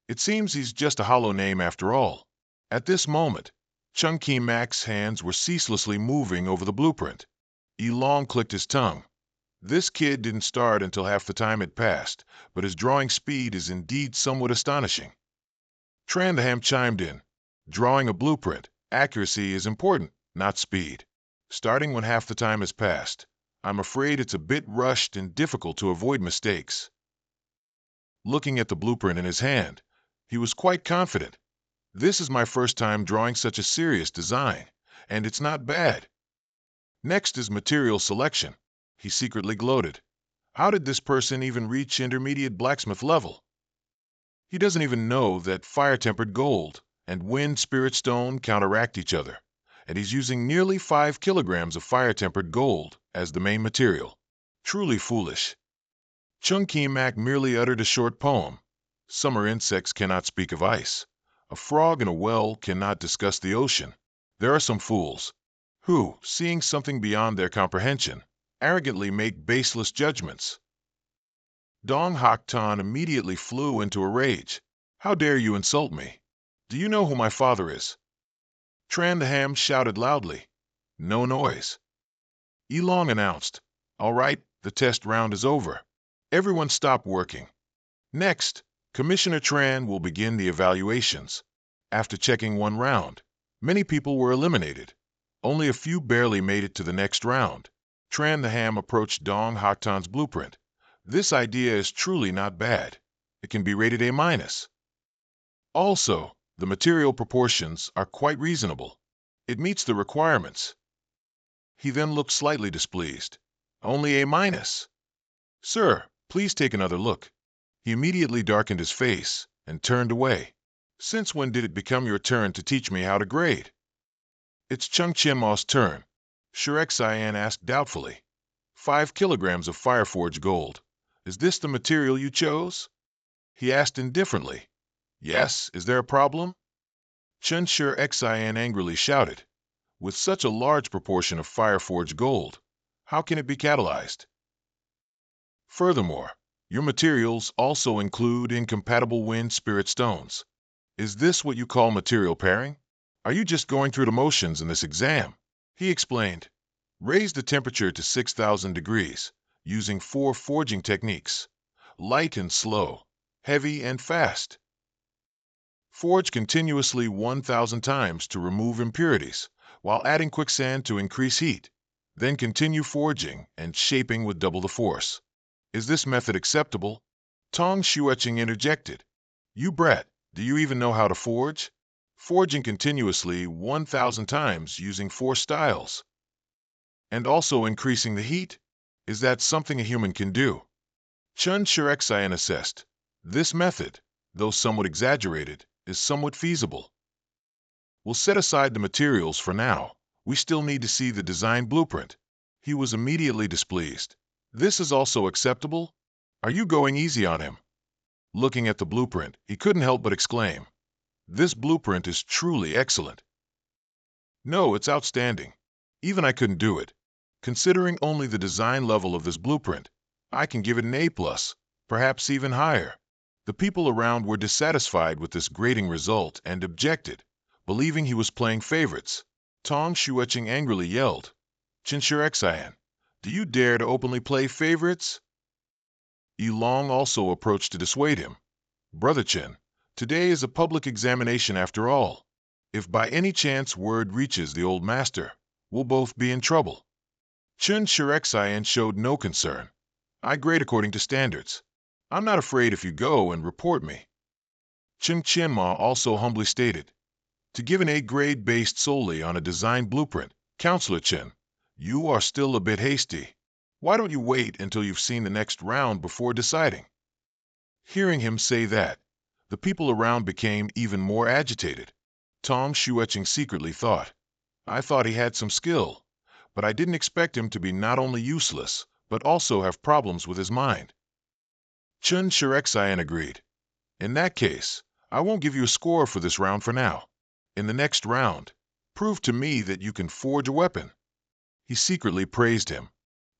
It seems he's just a hollow name after all. At this moment, Chung Kim Mak's hands were ceaselessly moving over the blueprint. Yilong clicked his tongue. This kid didn't start until half the time had passed, but his drawing speed is indeed somewhat astonishing. Tran the Ham chimed in. Drawing a blueprint, accuracy is important, not speed. Starting when half the time has passed, I'm afraid it's a bit rushed and difficult to avoid mistakes. Looking at the blueprint in his hand, he was quite confident. This is my first time drawing such a serious design, and it's not bad. Next is material selection. He secretly gloated. How did this person even reach intermediate blacksmith level? He doesn't even know that fire-tempered gold and wind spirit stone counteract each other, and he's using nearly 5 kilograms of fire-tempered gold as the main material. Truly foolish. Chung Kim Mak merely uttered a short poem. Summer insects cannot speak of ice. A frog in a well cannot discuss the ocean. There are some fools who, seeing something beyond their comprehension, arrogantly make baseless judgments. Dong Haktan immediately flew into a rage. How dare you insult me? Do you know who my father is? Tran the Ham shouted loudly. No noise. Yilong announced, all right, the test round is over. Everyone stop working. Next, Commissioner Tran will begin the evaluations. After checking one round, many people were eliminated. Only a few barely made it to the next round. Tran the Ham approached Dong Haktan's blueprint. This idea is truly not bad. It can be rated A-. Also, the material proportions are quite reasonable. It meets the requirements. He then looked slightly displeased. Only A-. Sir, please take another look. He immediately darkened his face and turned away. Since when did it become your turn to teach me how to grade? It's Chung Chien-Ma's turn. Shurek-Cyan asked doubtfully. 5 kilograms of Fireforge gold. Is this the material you chose? He asked indifferently. Yes, is there a problem? Chen Shurek-Cyan angrily shouted. With such a large proportion of Fireforge gold, how can it be catalyzed? Furthermore, your materials also include incompatible wind spirit stones. Is this what you call material pairing? Are you just going through the motions in this exam? He explained. Raise the temperature to 6,000 degrees, using 4 forging techniques. Light and slow, heavy and fast. Forge continuously 1,000 times to remove impurities, while adding quicksand to increase heat. Then continue forging and shaping with double the force. Is this method acceptable? Tong Xueching interjected. You brat, do you even know how to forge? Forging continuously 1,000 times using 4 styles. And also increasing the heat? Is that something a human can do? Chen Shurek-Cyan assessed. This method, though somewhat exaggerated, is somewhat feasible. We'll set aside the materials for now. We still need to see the design blueprint. He was immediately displeased. This is also acceptable? Are you going easy on him? Looking at the blueprint, he couldn't help but exclaim. This blueprint is truly excellent. No, it's outstanding. Even I couldn't do it. Considering only the design level of this blueprint, I can give it an A+, perhaps even higher. The people around were dissatisfied with this grating result and objected, believing he was playing favorites. Tong Xueching angrily yelled, Chen Shurek-Cyan, do you dare to openly play favorites? Yilong also approached to dissuade him. Brother Chen, today is a public examination after all. If by any chance word reaches the old master, we'll both be in trouble. Chen Shurek-Cyan showed no concern. I grade according to standards. I'm not afraid if you go and report me. Chung Chien-Ma also humbly stated, to give an A grade based solely on a design blueprint, Counselor Chen, you are still a bit hasty. Why don't you wait until you've seen the next round before deciding? Hearing him say that, the people around became even more agitated. Tong Xueching secretly thought, I thought he had some skill, but I didn't expect him to be not only useless, but also have problems with his mind. Chen Shurek-Cyan agreed. In that case, I won't give you a score for this round for now. In the next round, prove to me that you can forge a weapon. He secretly praised him.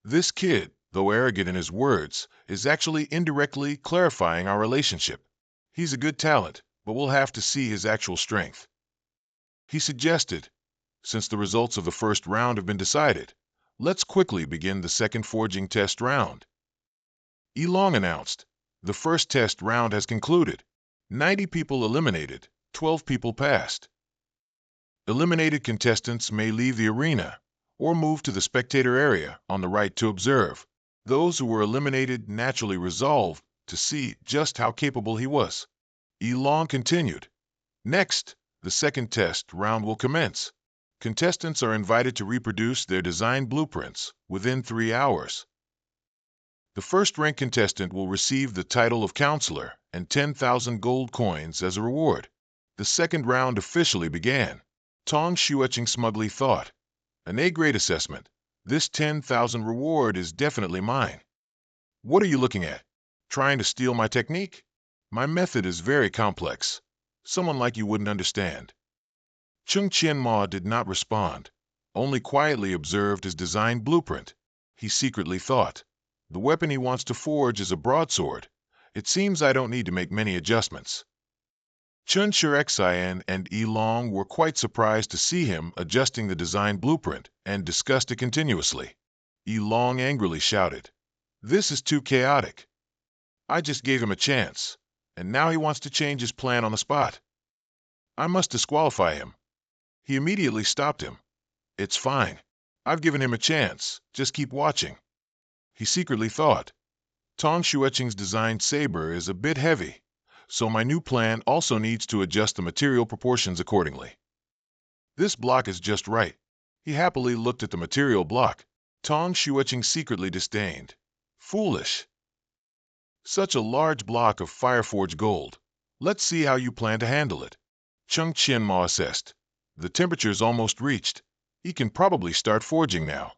This kid, though arrogant in his words, is actually indirectly clarifying our relationship. He's a good talent, but we'll have to see his actual strength. He suggested, since the results of the first round have been decided, let's quickly begin the second forging test round. Yilong announced, the first test round has concluded. 90 people eliminated, 12 people passed. Eliminated contestants may leave the arena or move to the spectator area on the right to observe. Those who were eliminated naturally resolved to see just how capable he was. Yilong continued. Next, the second test round will commence. Contestants are invited to reproduce their design blueprints within 3 hours. The first rank contestant will receive the title of counselor and 10,000 gold coins as a reward. The second round officially began. Tong Xueching smugly thought, an A-grade assessment. This 10,000 reward is definitely mine. What are you looking at? Trying to steal my technique? My method is very complex. Someone like you wouldn't understand. Chung Chien-Ma did not respond, only quietly observed his design blueprint. He secretly thought, the weapon he wants to forge is a broadsword. It seems I don't need to make many adjustments. Chen Shurek-Cyan and Yilong were quite surprised to see him adjusting the design blueprint and discussed it continuously. Yilong angrily shouted, this is too chaotic. I just gave him a chance, and now he wants to change his plan on the spot. I must disqualify him. He immediately stopped him. It's fine. I've given him a chance. Just keep watching. He secretly thought, Tong Xueching's designed saber is a bit heavy, so my new plan also needs to adjust the material proportions accordingly. This block is just right. He happily looked at the material block. Tong Xueching secretly disdained. Foolish. Such a large block of Fireforge gold. Let's see how you plan to handle it. Chung Chien-Ma assessed. The temperature's almost reached. He can probably start forging now.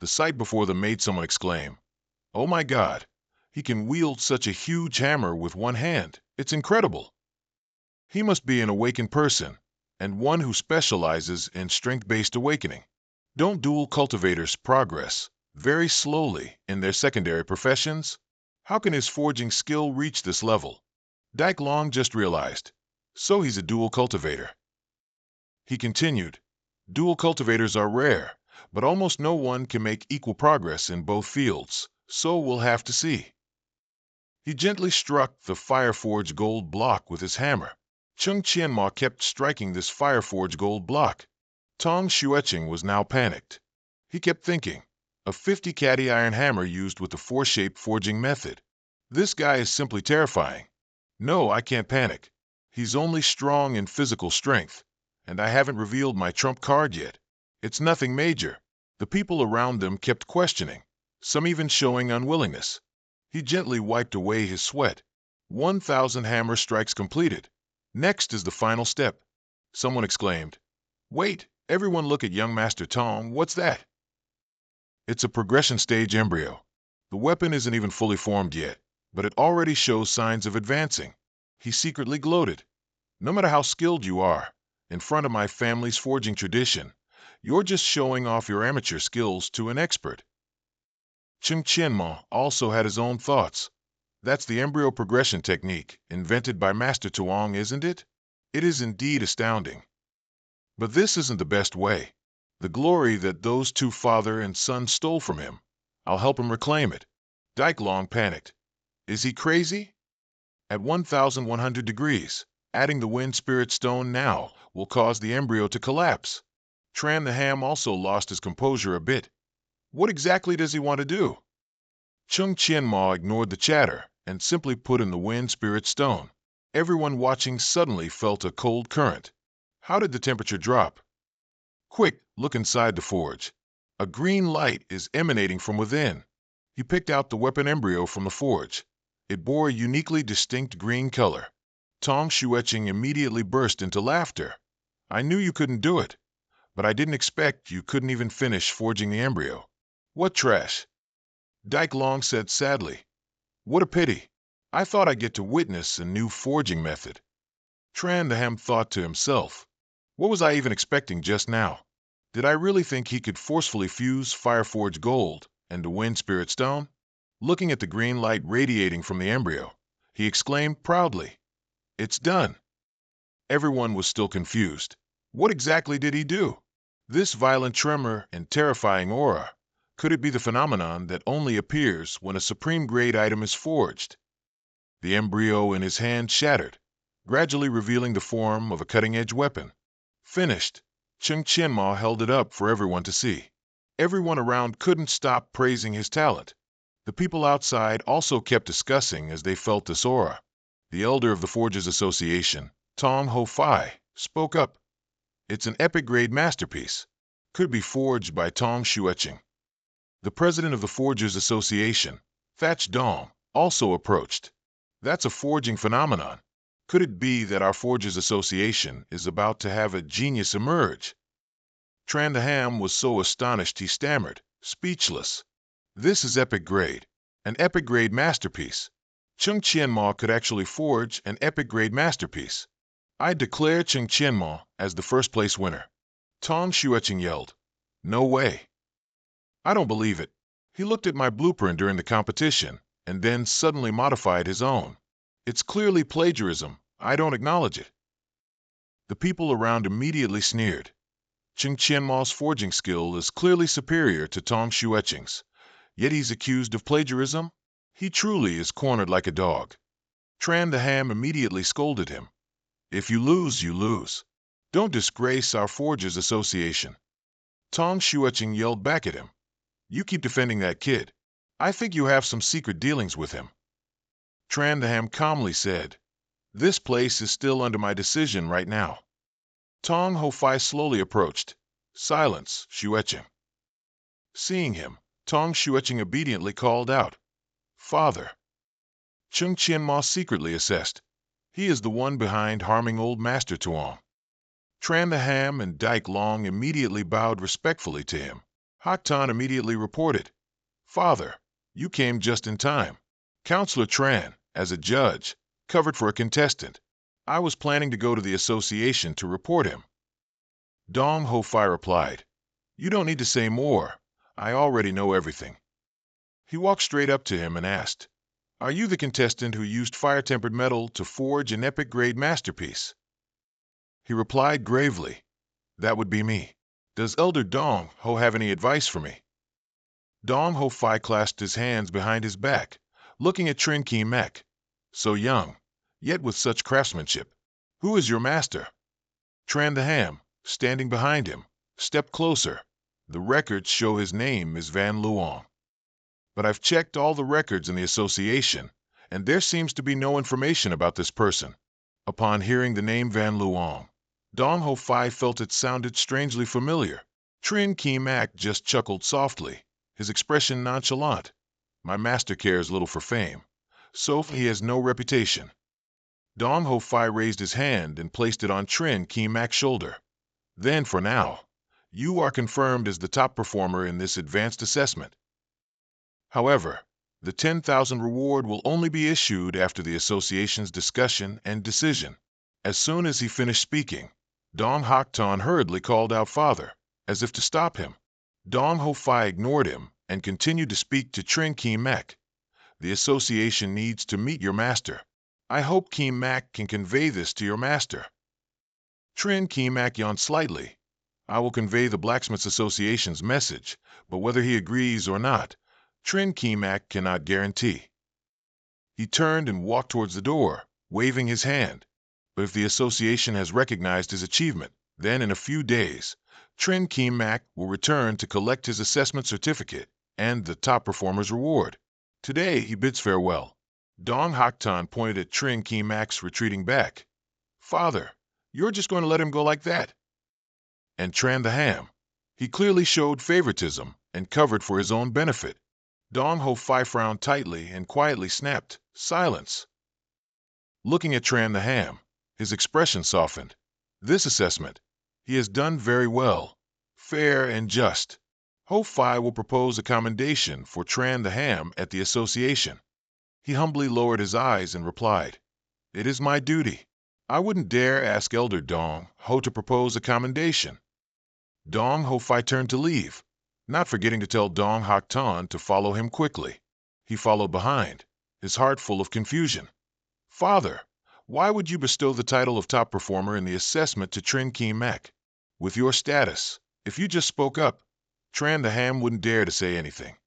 The sight before them made someone exclaim, "Oh my God! He can wield such a huge hammer with one hand. It's incredible. He must be an awakened person, and one who specializes in strength-based awakening." Don't dual cultivators progress very slowly in their secondary professions? How can his forging skill reach this level? Dike Long just realized. So he's a dual cultivator. He continued, "Dual cultivators are rare, but almost no one can make equal progress in both fields, so we'll have to see." He gently struck the fire-forged gold block with his hammer. Chung Chien-ma kept striking this fire-forged gold block. Tong Xuecheng was now panicked. He kept thinking, a 50 caddy iron hammer used with the four-shape forging method. This guy is simply terrifying. No, I can't panic. He's only strong in physical strength, and I haven't revealed my trump card yet. It's nothing major. The people around them kept questioning, some even showing unwillingness. He gently wiped away his sweat. 1,000 hammer strikes completed. Next is the final step. Someone exclaimed, "Wait, everyone look at young Master Tong. What's that?" It's a progression stage embryo. The weapon isn't even fully formed yet, but it already shows signs of advancing. He secretly gloated. "No matter how skilled you are, in front of my family's forging tradition, you're just showing off your amateur skills to an expert." Chung Chien-ma also had his own thoughts. That's the embryo progression technique invented by Master Tuong, isn't it? It is indeed astounding. But this isn't the best way. The glory that those two father and son stole from him, I'll help him reclaim it. Dike Long panicked. Is he crazy? At 1,100 degrees, adding the wind spirit stone now will cause the embryo to collapse. Tran the Ham also lost his composure a bit. What exactly does he want to do? Chung Chien-ma ignored the chatter and simply put in the wind spirit stone. Everyone watching suddenly felt a cold current. How did the temperature drop? Quick, look inside the forge. A green light is emanating from within. He picked out the weapon embryo from the forge. It bore a uniquely distinct green color. Tong Xuecheng immediately burst into laughter. "I knew you couldn't do it, but I didn't expect you couldn't even finish forging the embryo." "What trash?" Dike Long said sadly. "What a pity. I thought I'd get to witness a new forging method." Tran the Ham thought to himself, what was I even expecting just now? Did I really think he could forcefully fuse fire-forged gold and the wind spirit stone? Looking at the green light radiating from the embryo, he exclaimed proudly, "It's done." Everyone was still confused. What exactly did he do? This violent tremor and terrifying aura, could it be the phenomenon that only appears when a supreme-grade item is forged? The embryo in his hand shattered, gradually revealing the form of a cutting-edge weapon. Finished, Chung Chien-ma held it up for everyone to see. Everyone around couldn't stop praising his talent. The people outside also kept discussing as they felt this aura. The elder of the Forgers Association, Tong Ho-Fai, spoke up. "It's an epic-grade masterpiece. Could be forged by Tong Xuecheng." The president of the Forgers Association, Thatch Dong, also approached. "That's a forging phenomenon. Could it be that our Forgers Association is about to have a genius emerge?" Tran the Ham was so astonished he stammered, speechless. "This is epic grade, an epic grade masterpiece. Chung Chien-ma could actually forge an epic grade masterpiece. I declare Chung Chien-ma as the first place winner." Tong Xuecheng yelled, "No way. I don't believe it. He looked at my blueprint during the competition and then suddenly modified his own. It's clearly plagiarism. I don't acknowledge it." The people around immediately sneered. Chung Chien-ma's forging skill is clearly superior to Tong Xuecheng's, yet he's accused of plagiarism? He truly is cornered like a dog. Tran the Ham immediately scolded him. "If you lose, you lose. Don't disgrace our Forgers Association." Tong Xuecheng yelled back at him. "You keep defending that kid. I think you have some secret dealings with him." Tran the Ham calmly said, "This place is still under my decision right now." Tong Ho-Fai slowly approached. "Silence, Xuecheng." Seeing him, Tong Xuecheng obediently called out, "Father." Chung Chien-ma secretly assessed. He is the one behind harming old Master Tuong. Tran the Ham and Dyke Long immediately bowed respectfully to him. Hak Tan immediately reported, "Father, you came just in time. Counselor Tran, as a judge, covered for a contestant. I was planning to go to the association to report him." Dong Ho Fai replied, "You don't need to say more. I already know everything." He walked straight up to him and asked, "Are you the contestant who used fire-tempered metal to forge an epic-grade masterpiece?" He replied gravely, "That would be me. Does Elder Dong Ho have any advice for me?" Dong Ho Fai clasped his hands behind his back, looking at Trin Ki Mek. So young, yet with such craftsmanship. "Who is your master?" Tran the Ham, standing behind him, stepped closer. "The records show his name is Van Luong. But I've checked all the records in the association, and there seems to be no information about this person." Upon hearing the name Van Luong, Dong Ho Fai felt it sounded strangely familiar. Trin Ki Mak just chuckled softly, his expression nonchalant. "My master cares little for fame, so he has no reputation." Dong Ho Fai raised his hand and placed it on Trin Ki Mak's shoulder. "Then, for now, you are confirmed as the top performer in this advanced assessment. However, the 10,000 reward will only be issued after the association's discussion and decision." As soon as he finished speaking, Dong Hak Tan hurriedly called out "Father," as if to stop him. Dong Ho Fai ignored him and continued to speak to Trin Ki Mak. "The association needs to meet your master. I hope Ki Mak can convey this to your master." Trin Ki Mak yawned slightly. "I will convey the Blacksmiths Association's message, but whether he agrees or not, Trin Ki Mak cannot guarantee." He turned and walked towards the door, waving his hand. But if the association has recognized his achievement, then in a few days, Trin Ki Mak will return to collect his assessment certificate and the top performer's reward. Today he bids farewell. Dong Hak Tan pointed at Trin Ki Mak's retreating back. "Father, you're just going to let him go like that?" And Tran the Ham. He clearly showed favoritism and covered for his own benefit. Dong Ho Fai frowned tightly and quietly snapped, "Silence." Looking at Tran the Ham, his expression softened. "This assessment, he has done very well, fair and just. Ho Fai will propose a commendation for Tran the Ham at the association." He humbly lowered his eyes and replied, "It is my duty. I wouldn't dare ask Elder Dong Ho to propose a commendation." Dong Ho Fai turned to leave, not forgetting to tell Dong Hak Tan to follow him quickly. He followed behind, his heart full of confusion. "Father, why would you bestow the title of top performer in the assessment to Trin Ki Mak? With your status, if you just spoke up, Tran the Ham wouldn't dare to say anything."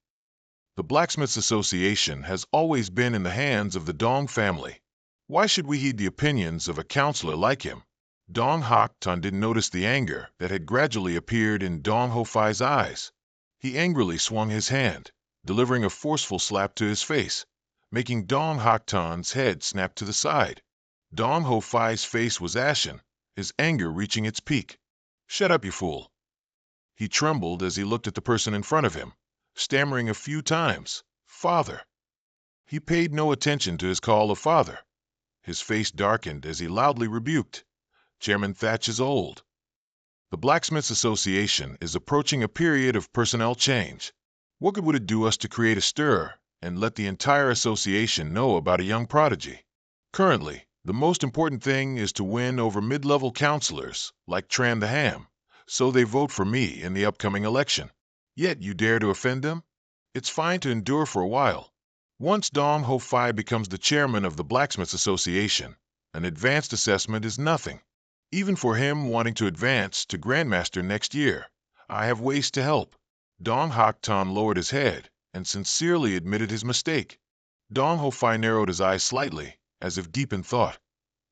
The Blacksmiths Association has always been in the hands of the Dong family. Why should we heed the opinions of a counselor like him? Dong Hak Tan didn't notice the anger that had gradually appeared in Dong Ho Fai's eyes. He angrily swung his hand, delivering a forceful slap to his face, making Dong Hak Tan's head snap to the side. Dong Ho Fai's face was ashen, his anger reaching its peak. "Shut up, you fool." He trembled as he looked at the person in front of him, stammering a few times, "Father." He paid no attention to his call of father. His face darkened as he loudly rebuked, "Chairman Thatch is old." The Blacksmiths Association is approaching a period of personnel change. What good would it do us to create a stir and let the entire association know about a young prodigy? Currently, the most important thing is to win over mid-level counselors like Tran the Ham, so they vote for me in the upcoming election. Yet you dare to offend them? It's fine to endure for a while. Once Dong Ho Fai becomes the chairman of the Blacksmiths Association, an advanced assessment is nothing. Even for him wanting to advance to Grandmaster next year, I have ways to help." Dong Hak Tan lowered his head and sincerely admitted his mistake. Dong Ho Fai narrowed his eyes slightly, as if deep in thought.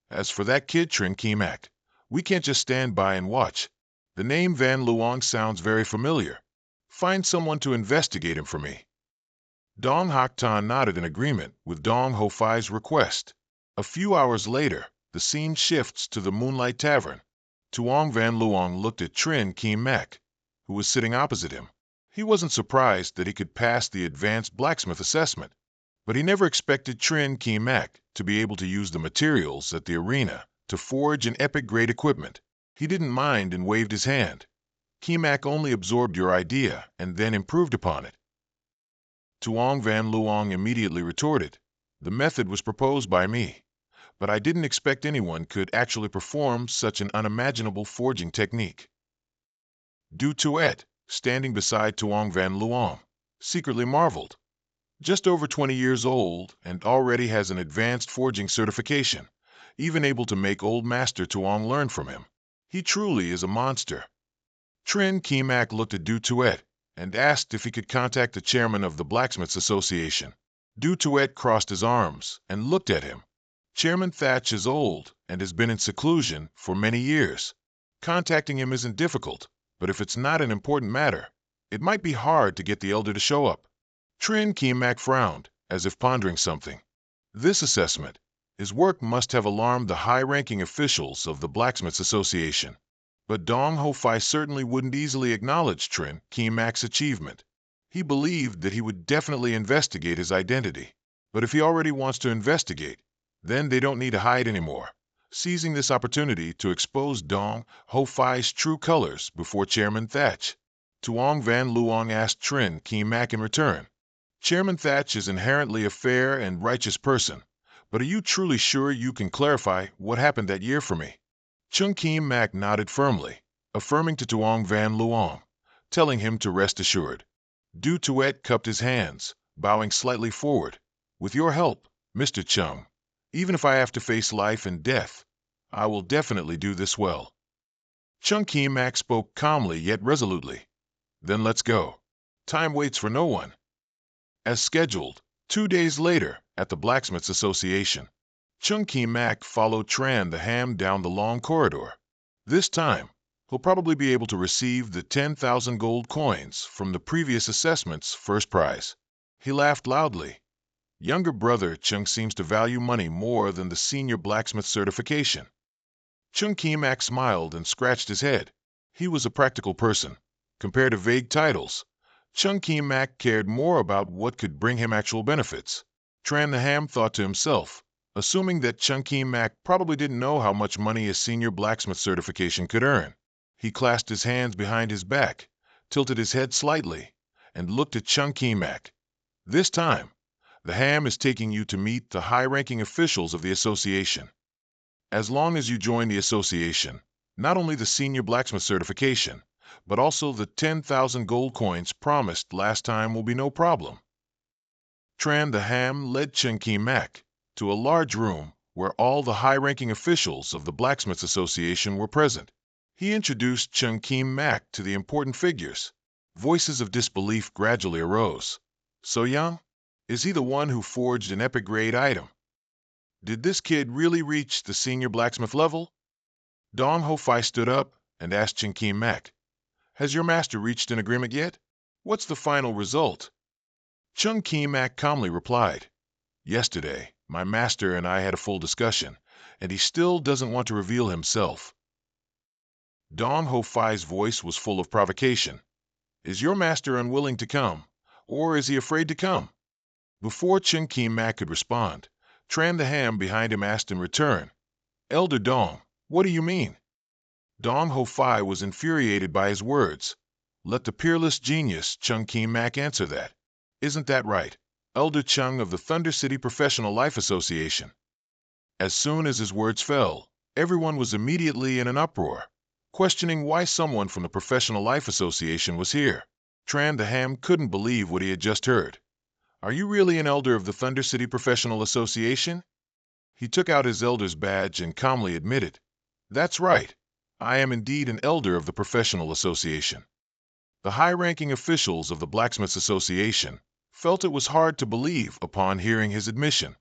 "As for that kid Trin Ki Mak, we can't just stand by and watch. The name Van Luong sounds very familiar. Find someone to investigate him for me." Dong Hak Tan nodded in agreement with Dong Ho Fai's request. A few hours later, the scene shifts to the Moonlight Tavern. Tuong Van Luong looked at Trin Ki Mak, who was sitting opposite him. He wasn't surprised that he could pass the advanced blacksmith assessment, but he never expected Trin Ki Mak to be able to use the materials at the arena to forge an epic-grade equipment. He didn't mind and waved his hand. Kimak only absorbed your idea and then improved upon it. Tuong Van Luong immediately retorted, "The method was proposed by me, but I didn't expect anyone could actually perform such an unimaginable forging technique." Du Tuet, standing beside Tuong Van Luong, secretly marveled. Just over 20 years old and already has an advanced forging certification, even able to make old master Tuong learn from him. He truly is a monster. Trin Kimak looked at Du Tuet and asked if he could contact the chairman of the Blacksmiths Association. Du Tuet crossed his arms and looked at him. Chairman Thatch is old and has been in seclusion for many years. Contacting him isn't difficult, but if it's not an important matter, it might be hard to get the elder to show up. Trin Kimak frowned, as if pondering something. This assessment, his work must have alarmed the high-ranking officials of the Blacksmiths Association. But Dong Ho Fai certainly wouldn't easily acknowledge Trin Kimak's achievement. He believed that he would definitely investigate his identity. But if he already wants to investigate, then they don't need to hide anymore, seizing this opportunity to expose Dong Ho Fai's true colors before Chairman Thatch. Tuong Van Luong asked Trin Kimak in return, "Chairman Thatch is inherently a fair and righteous person, but are you truly sure you can clarify what happened that year for me?" Chung Kimak nodded firmly, affirming to Tuong Van Luong, telling him to rest assured. Du Tuet cupped his hands, bowing slightly forward. "With your help, Mr. Chung, even if I have to face life and death, I will definitely do this well." Chung Kimak spoke calmly yet resolutely. "Then let's go. Time waits for no one." As scheduled, 2 days later, at the Blacksmiths Association, Chung Kimak followed Tran the Ham down the long corridor. This time, he'll probably be able to receive the 10,000 gold coins from the previous assessment's first prize. He laughed loudly. Younger brother Chung seems to value money more than the senior blacksmith certification. Chung Kimak smiled and scratched his head. He was a practical person. Compared to vague titles, Chung Kimak cared more about what could bring him actual benefits. Tran the Ham thought to himself, assuming that Chung Kimak probably didn't know how much money his senior blacksmith certification could earn. He clasped his hands behind his back, tilted his head slightly, and looked at Chung Kimak. "This time, the Ham is taking you to meet the high-ranking officials of the association. As long as you join the association, not only the senior blacksmith certification, but also the 10,000 gold coins promised last time will be no problem." Tran the Ham led Chung Kimak to a large room where all the high-ranking officials of the Blacksmiths Association were present. He introduced Chung Kimak to the important figures. Voices of disbelief gradually arose. "So young? Is he the one who forged an epic-grade item? Did this kid really reach the senior blacksmith level?" Dong Ho Fai stood up and asked Chung Kimak, "Has your master reached an agreement yet? What's the final result?" Chung Kimak calmly replied, "Yesterday, my master and I had a full discussion, and he still doesn't want to reveal himself." Dong Ho Fai's voice was full of provocation. "Is your master unwilling to come, or is he afraid to come?" Before Chung Kimak could respond, Tran the Ham behind him asked in return, "Elder Dong, what do you mean?" Dong Ho Fai was infuriated by his words. Let the peerless genius Chung Kimak answer that. "Isn't that right, Elder Chung of the Thunder City Professional Life Association?" As soon as his words fell, everyone was immediately in an uproar, questioning why someone from the Professional Life Association was here. Tran the Ham couldn't believe what he had just heard. "Are you really an elder of the Thunder City Professional Association?" He took out his elder's badge and calmly admitted, "That's right. I am indeed an elder of the Professional Association." The high-ranking officials of the Blacksmiths Association felt it was hard to believe upon hearing his admission.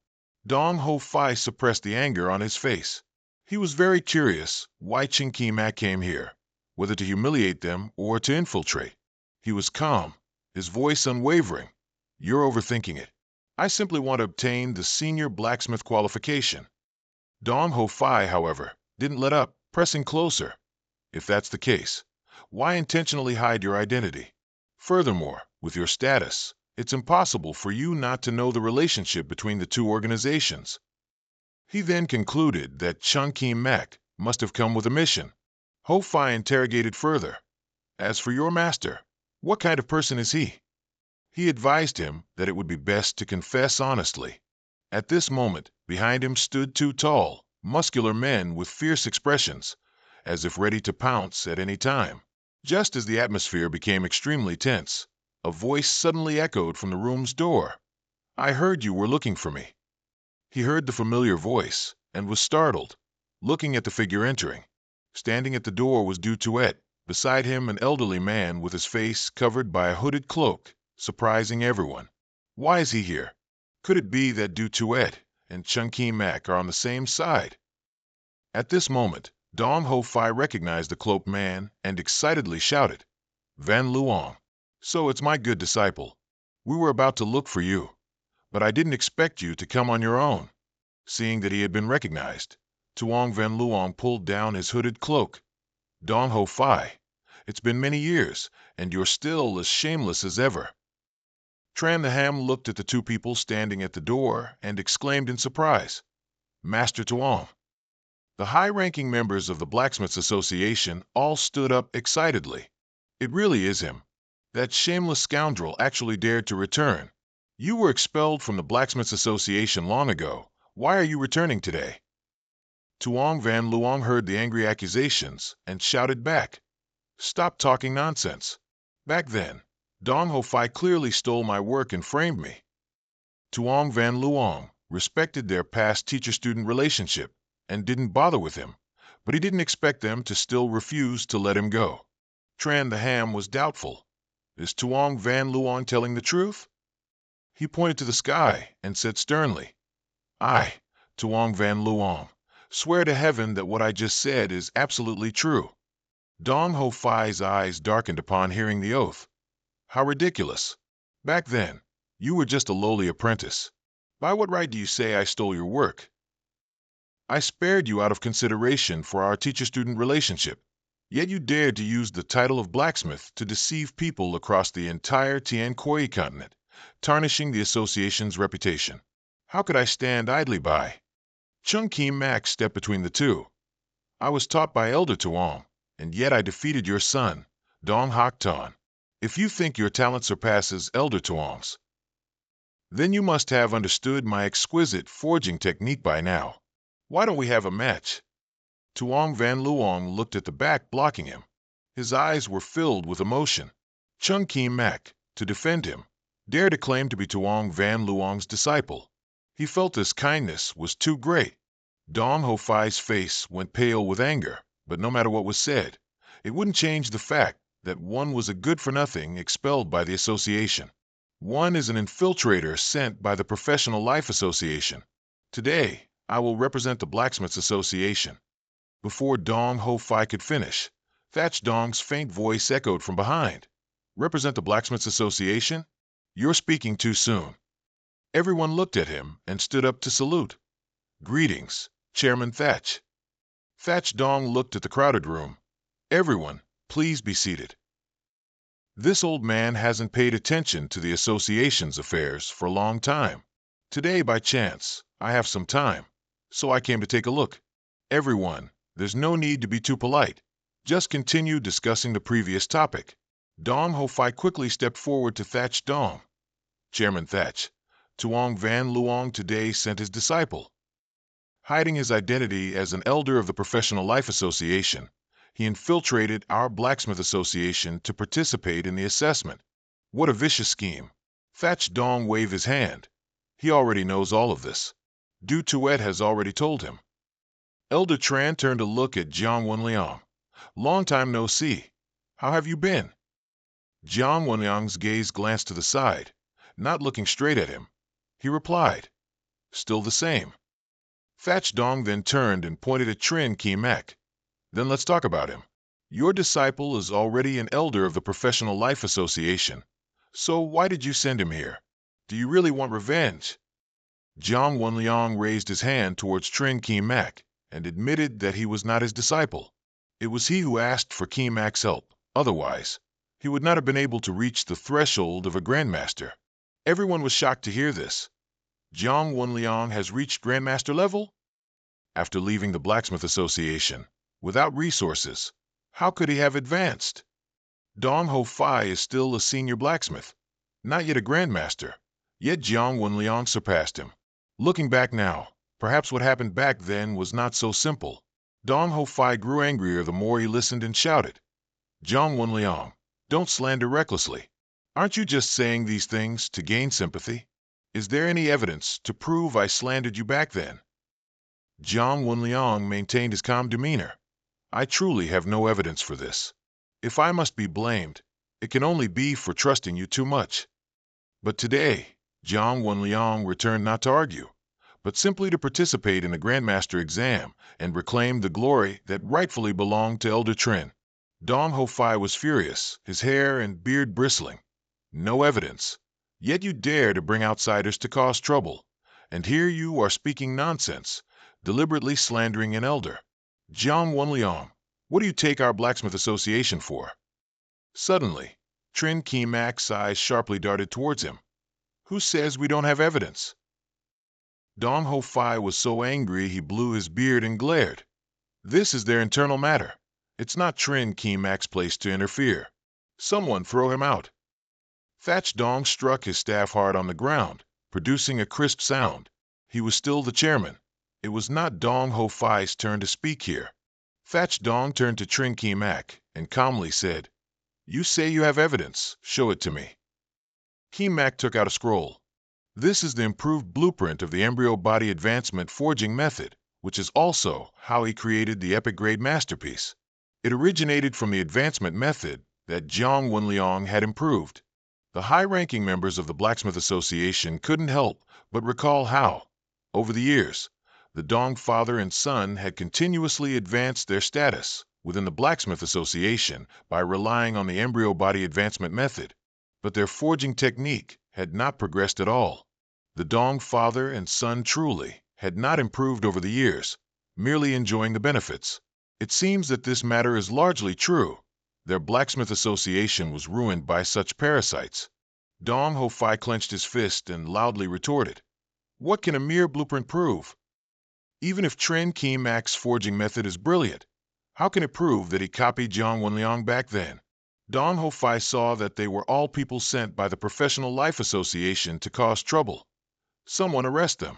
Dong Ho Fai suppressed the anger on his face. He was very curious why Chung Kimak came here, whether to humiliate them or to infiltrate. He was calm, his voice unwavering. "You're overthinking it. I simply want to obtain the senior blacksmith qualification." Dong Ho Fai, however, didn't let up, pressing closer. "If that's the case, why intentionally hide your identity? Furthermore, with your status, it's impossible for you not to know the relationship between the two organizations." He then concluded that Chung Kimak must have come with a mission. Ho Fai interrogated further. As for your master, what kind of person is he? He advised him that it would be best to confess honestly. At this moment, behind him stood two tall, muscular men with fierce expressions, as if ready to pounce at any time. Just as the atmosphere became extremely tense, a voice suddenly echoed from the room's door. I heard you were looking for me. He heard the familiar voice and was startled, looking at the figure entering. Standing at the door was Du Tuet, beside him an elderly man with his face covered by a hooded cloak, surprising everyone. Why is he here? Could it be that Du Tuet and Chung Ki Mak are on the same side? At this moment, Dong Ho Fai recognized the cloaked man and excitedly shouted, Van Luong. So it's my good disciple. We were about to look for you, but I didn't expect you to come on your own. Seeing that he had been recognized, Tuong Van Luong pulled down his hooded cloak. Dong Ho Fai, it's been many years, and you're still as shameless as ever. Tran the Ham looked at the two people standing at the door and exclaimed in surprise, Master Tuong. The high-ranking members of the Blacksmiths Association all stood up excitedly. It really is him. That shameless scoundrel actually dared to return. You were expelled from the Blacksmiths Association long ago. Why are you returning today? Tuong Van Luong heard the angry accusations and shouted back, Stop talking nonsense. Back then, Dong Ho Fai clearly stole my work and framed me. Tuong Van Luong respected their past teacher-student relationship and didn't bother with him, but he didn't expect them to still refuse to let him go. Tran the Ham was doubtful. Is Tuong Van Luong telling the truth? He pointed to the sky and said sternly, I, Tuong Van Luong, swear to heaven that what I just said is absolutely true. Dong Ho Fai's eyes darkened upon hearing the oath. How ridiculous. Back then, you were just a lowly apprentice. By what right do you say I stole your work? I spared you out of consideration for our teacher-student relationship, yet you dared to use the title of blacksmith to deceive people across the entire Tian Kui continent, tarnishing the association's reputation. How could I stand idly by? Chung Ki Mak stepped between the two. I was taught by Elder Tuong, and yet I defeated your son, Dong Hak Ton. If you think your talent surpasses Elder Tuong's, then you must have understood my exquisite forging technique by now. Why don't we have a match? Tuong Van Luong looked at the back blocking him. His eyes were filled with emotion. Chung Ki Mak, to defend him, dared to claim to be Tuong Van Luong's disciple. He felt this kindness was too great. Dong Ho Fai's face went pale with anger, but no matter what was said, it wouldn't change the fact that one was a good-for-nothing expelled by the association. One is an infiltrator sent by the Professional Life Association. Today, I will represent the Blacksmiths Association. Before Dong Ho Fai could finish, Thatch Dong's faint voice echoed from behind. Represent the Blacksmiths Association? You're speaking too soon. Everyone looked at him and stood up to salute. Greetings, Chairman Thatch. Thatch Dong looked at the crowded room. Everyone, please be seated. This old man hasn't paid attention to the association's affairs for a long time. Today, by chance, I have some time, so I came to take a look. Everyone, there's no need to be too polite. Just continue discussing the previous topic. Dong Ho Fai quickly stepped forward to Thatch Dong. Chairman Thatch, Tuong Van Luong today sent his disciple. Hiding his identity as an elder of the Professional Life Association, he infiltrated our Blacksmith Association to participate in the assessment. What a vicious scheme. Thatch Dong waved his hand. He already knows all of this. Du Tuet has already told him. Elder Tran turned to look at Jiang Wenliang. Long time no see. How have you been? Jiang Wenliang's gaze glanced to the side, not looking straight at him. He replied, Still the same. Thatch Dong then turned and pointed at Trin Ki Mak. Then let's talk about him. Your disciple is already an elder of the Professional Life Association. So why did you send him here? Do you really want revenge? Jiang Wenliang raised his hand towards Trin Ki Mak and admitted that he was not his disciple. It was he who asked for Ki Mak's help. Otherwise, he would not have been able to reach the threshold of a Grandmaster. Everyone was shocked to hear this. Jiang Wenliang has reached Grandmaster level? After leaving the Blacksmith Association, without resources, How could he have advanced? Dong Ho Fai is still a senior blacksmith, not yet a grandmaster, yet Jiang Wenliang surpassed him. Looking back now, perhaps what happened back then was not so simple. Dong Ho Fai grew angrier the more he listened and shouted, Jiang Wenliang, don't slander recklessly. Aren't you just saying these things to gain sympathy? Is there any evidence to prove I slandered you back then? Jiang Wenliang maintained his calm demeanor. I truly have no evidence for this. If I must be blamed, it can only be for trusting you too much. But today, Jiang Wenliang returned not to argue, but simply to participate in the Grandmaster exam and reclaim the glory that rightfully belonged to Elder Trin. Dong Ho Fai was furious, his hair and beard bristling. No evidence. Yet you dare to bring outsiders to cause trouble. And here you are speaking nonsense, deliberately slandering an elder. Jiang Wenliang, what do you take our blacksmith association for? Suddenly, Trin Kimak's eyes sharply darted towards him. Who says we don't have evidence? Dong Ho Fai was so angry he blew his beard and glared. This is their internal matter. It's not Trin Kimak's place to interfere. Someone throw him out. Thatch Dong struck his staff hard on the ground, producing a crisp sound. He was still the chairman. It was not Dong Ho Fai's turn to speak here. Thatch Dong turned to Trin Kimak and calmly said, You say you have evidence. Show it to me. Kimak took out a scroll. This is the improved blueprint of the embryo body advancement forging method, which is also how he created the epic grade masterpiece. It originated from the advancement method that Jiang Wenliang had improved. The high-ranking members of the Blacksmith Association couldn't help but recall how, over the years, the Dong father and son had continuously advanced their status within the Blacksmith Association by relying on the embryo body advancement method, but their forging technique had not progressed at all. The Dong father and son truly had not improved over the years, merely enjoying the benefits. It seems that this matter is largely true. Their Blacksmith Association was ruined by such parasites. Dong Ho Fai clenched his fist and loudly retorted, What can a mere blueprint prove? Even if Trin Kimak's forging method is brilliant, how can it prove that he copied Jiang Wenliang back then? Dong Ho Fai saw that they were all people sent by the Professional Life Association to cause trouble. Someone arrest them.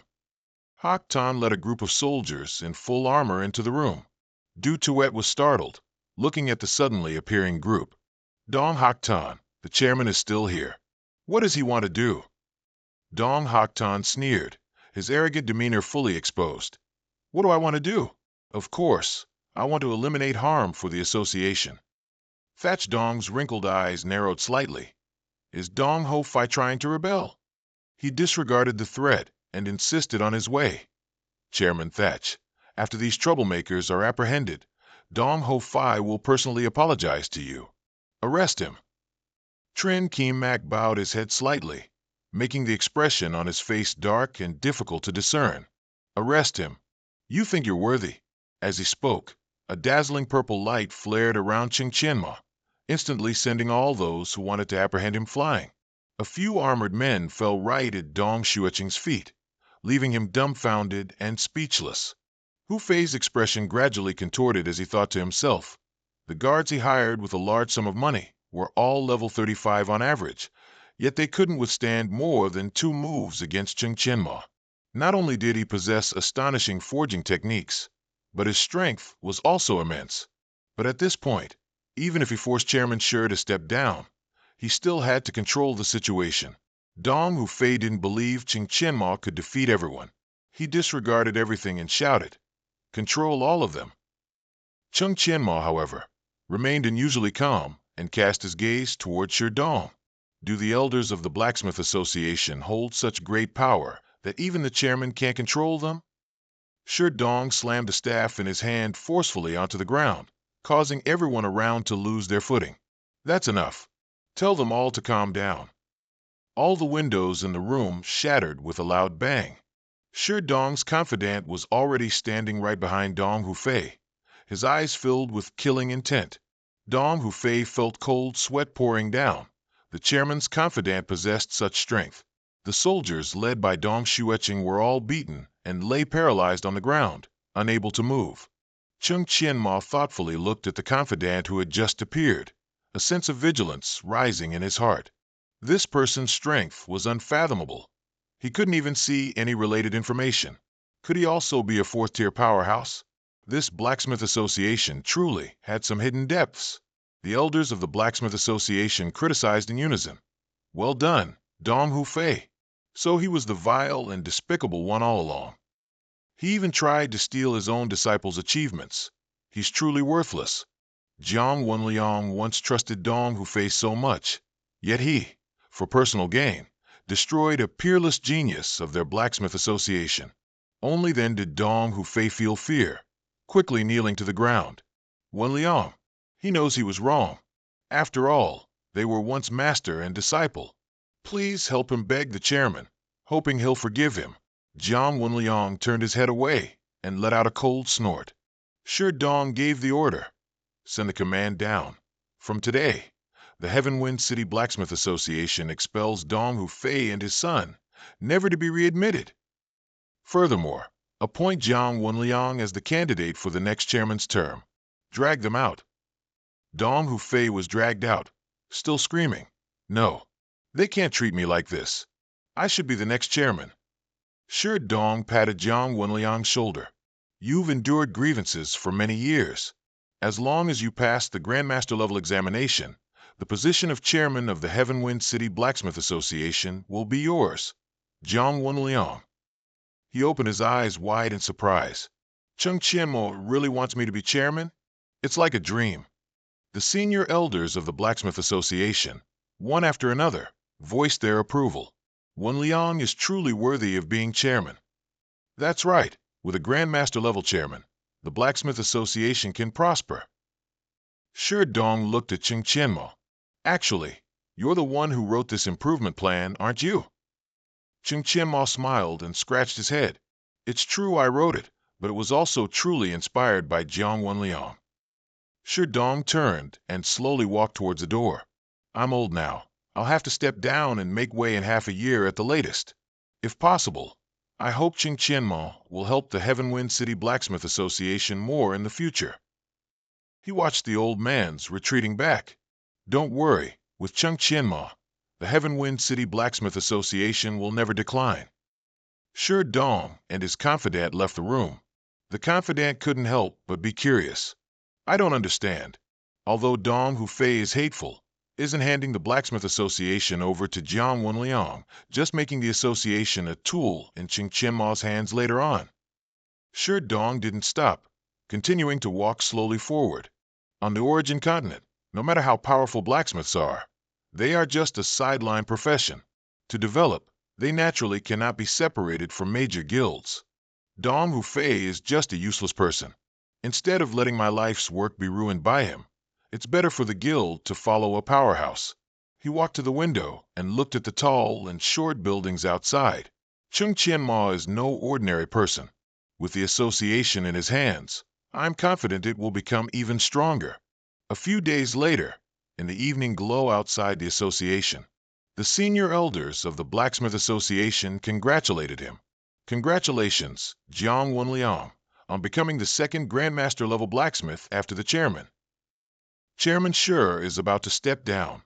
Hak Tan led a group of soldiers in full armor into the room. Du Tuet was startled, looking at the suddenly appearing group. Dong Hak Tan, the chairman is still here. What does he want to do? Dong Hak Tan sneered, his arrogant demeanor fully exposed. What do I want to do? Of course, I want to eliminate harm for the association. Thatch Dong's wrinkled eyes narrowed slightly. Is Dong Ho Fai trying to rebel? He disregarded the threat and insisted on his way. Chairman Thatch, after these troublemakers are apprehended, Dong Ho Fai will personally apologize to you. Arrest him. Trin Kimak bowed his head slightly, making the expression on his face dark and difficult to discern. Arrest him. You think you're worthy. As he spoke, a dazzling purple light flared around Qingqianma, instantly sending all those who wanted to apprehend him flying. A few armored men fell right at Dong Xueqing's feet, leaving him dumbfounded and speechless. Hu Fei's expression gradually contorted as he thought to himself. The guards he hired with a large sum of money were all level 35 on average, yet they couldn't withstand more than 2 moves against Qingqianma. Not only did he possess astonishing forging techniques, but his strength was also immense. But at this point, even if he forced Chairman Shi to step down, he still had to control the situation. Dong Hu Fei didn't believe Qingqianma could defeat everyone. He disregarded everything and shouted, Control all of them. Qingqianma, however, remained unusually calm and cast his gaze toward Shi Dong. Do the elders of the Blacksmith Association hold such great power that even the chairman can't control them? Shi Dong slammed the staff in his hand forcefully onto the ground, causing everyone around to lose their footing. That's enough. Tell them all to calm down. All the windows in the room shattered with a loud bang. Shi Dong's confidant was already standing right behind Dong Hu Fei, his eyes filled with killing intent. Dong Hu Fei felt cold sweat pouring down. The chairman's confidant possessed such strength. The soldiers led by Dong Xueqing were all beaten and lay paralyzed on the ground, unable to move. Chung Chien-ma thoughtfully looked at the confidant who had just appeared, a sense of vigilance rising in his heart. This person's strength was unfathomable. He couldn't even see any related information. Could he also be a fourth-tier powerhouse? This Blacksmith Association truly had some hidden depths. The elders of the Blacksmith Association criticized in unison. Well done, Dong Hu-fei. So he was the vile and despicable one all along. He even tried to steal his own disciples' achievements. He's truly worthless. Jiang Wenliang once trusted Dong Hu-fei so much, yet he, for personal gain, destroyed a peerless genius of their Blacksmith Association. Only then did Dong Hu-fei feel fear, quickly kneeling to the ground. Wenliang, he knows he was wrong. After all, they were once master and disciple. Please help him beg the chairman, hoping he'll forgive him. Jiang Wenliang turned his head away and let out a cold snort. Sure Dong gave the order. Send the command down. From today, the Heavenwind City Blacksmith Association expels Dong Hu-fei and his son, never to be readmitted. Furthermore, appoint Jiang Wenliang as the candidate for the next chairman's term. Drag them out. Dong Hu-fei was dragged out, still screaming. No, they can't treat me like this. I should be the next chairman. Sure Dong patted Jiang Wenliang's shoulder. You've endured grievances for many years. As long as you pass the Grandmaster level examination, the position of chairman of the Heavenwind City Blacksmith Association will be yours. Jiang Wenliang. He opened his eyes wide in surprise. Chung Chien-mo really wants me to be chairman? It's like a dream. The senior elders of the Blacksmith Association, one after another, voiced their approval. Wenliang is truly worthy of being chairman. That's right, with a Grandmaster level chairman, the Blacksmith Association can prosper. Sure Dong looked at Chung Chien-mo. Actually, you're the one who wrote this improvement plan, aren't you? Chung Chien-mo smiled and scratched his head. It's true I wrote it, but it was also truly inspired by Jiang Wenliang. Sure Dong turned and slowly walked towards the door. I'm old now. I'll have to step down and make way in half a year at the latest. If possible, I hope Chung Chien-mo will help the Heavenwind City Blacksmith Association more in the future. He watched the old man's retreating back. Don't worry, with Chung Chien-mo, the Heavenwind City Blacksmith Association will never decline. Sure Dong and his confidant left the room. The confidant couldn't help but be curious. I don't understand. Although Dong Hu-fei is hateful, isn't handing the Blacksmith Association over to Jiang Wenliang, just making the association a tool in Chung Chien-mo's hands later on. Sure Dong didn't stop, continuing to walk slowly forward. On the Origin Continent, no matter how powerful blacksmiths are, they are just a sideline profession. To develop, they naturally cannot be separated from major guilds. Dong Hu-fei is just a useless person. Instead of letting my life's work be ruined by him, it's better for the guild to follow a powerhouse. He walked to the window and looked at the tall and short buildings outside. Chung Chien-mo is no ordinary person. With the association in his hands, I'm confident it will become even stronger. A few days later, in the evening glow outside the association, the senior elders of the Blacksmith Association congratulated him. Congratulations, Jiang Wenliang, on becoming the second Grandmaster level blacksmith after the chairman. Chairman Sure is about to step down.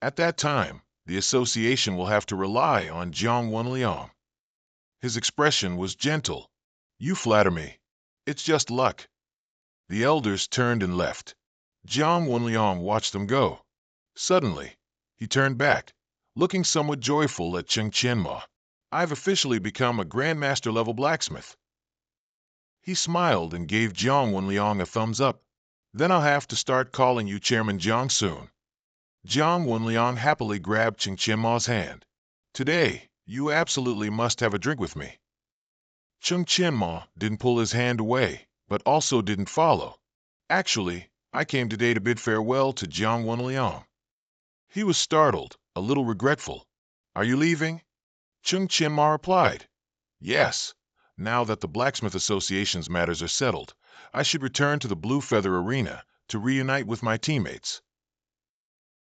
At that time, the association will have to rely on Jiang Wenliang. His expression was gentle. You flatter me. It's just luck. The elders turned and left. Jiang Wenliang watched them go. Suddenly, he turned back, looking somewhat joyful at Chung Chien-mo. I've officially become a Grandmaster level blacksmith. He smiled and gave Jiang Wenliang a thumbs up. Then I'll have to start calling you Chairman Jiang soon. Jiang Wenliang happily grabbed Chung Chien-mo's hand. Today, you absolutely must have a drink with me. Chung Chien-mo didn't pull his hand away, but also didn't follow. Actually, I came today to bid farewell to Jiang Wenliang. He was startled, a little regretful. Are you leaving? Chung Chien-mo replied. Yes. Now that the Blacksmith Association's matters are settled, I should return to the Blue Feather Arena to reunite with my teammates.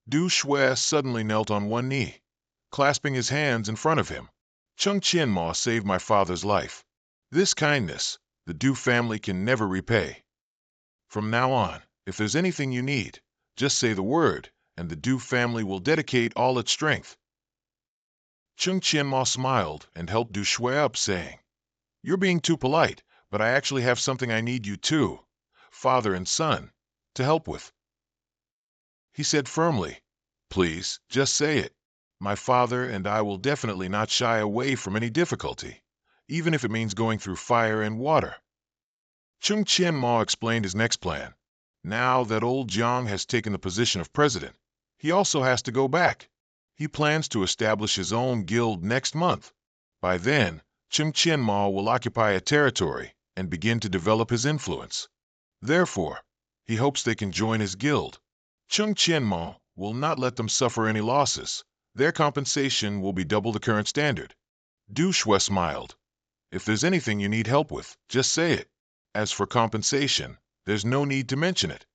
Du Shui suddenly knelt on one knee, clasping his hands in front of him. Chung Chien-mo saved my father's life. This kindness, the Du family can never repay. From now on, if there's anything you need, just say the word, and the Du family will dedicate all its strength. Chung Chien-ma smiled and helped Du Shui up, saying, "You're being too polite, but I actually have something I need you two, father and son, to help with." He said firmly, "Please, just say it. My father and I will definitely not shy away from any difficulty, even if it means going through fire and water." Chung Chien-ma explained his next plan. Now that old Jiang has taken the position of president, he also has to go back. He plans to establish his own guild next month. By then, Chung Chien-ma will occupy a territory and begin to develop his influence. Therefore, he hopes they can join his guild. Chung Chien-ma will not let them suffer any losses. Their compensation will be double the current standard. Du Shui smiled. "If there's anything you need help with, just say it. As for compensation, there's no need to mention it."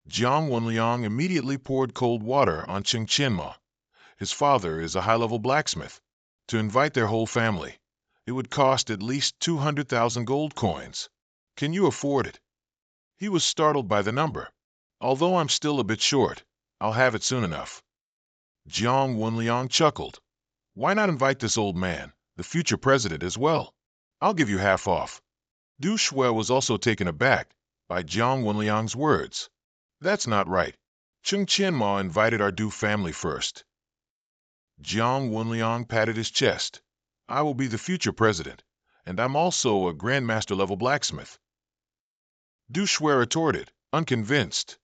Jiang Wenliang immediately poured cold water on Chung Chien-ma. His father is a high-level blacksmith. To invite their whole family, it would cost at least 200,000 gold coins. Can you afford it? He was startled by the number. "Although I'm still a bit short, I'll have it soon enough." Jiang Wenliang chuckled. "Why not invite this old man, the future president, as well? I'll give you half off." Du Shui was also taken aback by Jiang Wenliang's words. "That's not right. Chung Chien-ma invited our Du family first." Jiang Wenliang patted his chest. "I will be the future president, and I'm also a grandmaster-level blacksmith." Du Shui retorted, unconvinced.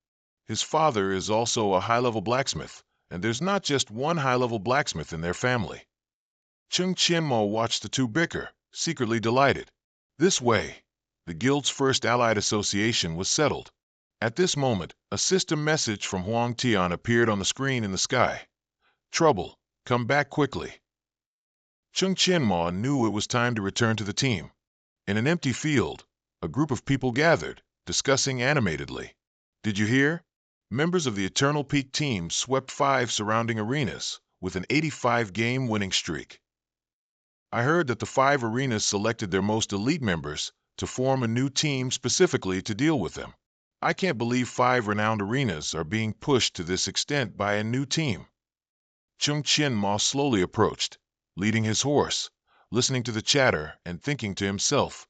His father is also a high-level blacksmith, and there's not just one high-level blacksmith in their family. Chung Chien-ma watched the two bicker, secretly delighted. This way, the guild's first allied association was settled. At this moment, a system message from Huang Tian appeared on the screen in the sky. "Trouble, come back quickly." Chung Chien-ma knew it was time to return to the team. In an empty field, a group of people gathered, discussing animatedly. "Did you hear? Members of the Eternal Peak team swept 5 surrounding arenas with an 85-game winning streak. I heard that the 5 arenas selected their most elite members to form a new team specifically to deal with them. I can't believe 5 renowned arenas are being pushed to this extent by a new team." Chung Chien-ma slowly approached, leading his horse, listening to the chatter and thinking to himself,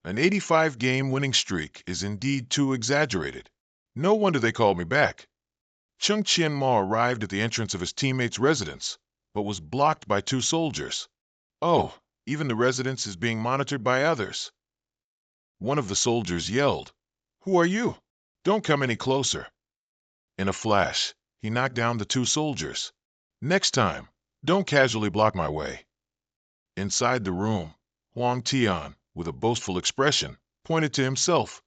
"An 85-game winning streak is indeed too exaggerated. No wonder they called me back." Chung Chien-ma arrived at the entrance of his teammate's residence, but was blocked by 2 soldiers. "Oh, even the residence is being monitored by others." One of the soldiers yelled, "Who are you? Don't come any closer." In a flash, he knocked down the 2 soldiers. "Next time, don't casually block my way." Inside the room, Huang Tian, with a boastful expression, pointed to himself.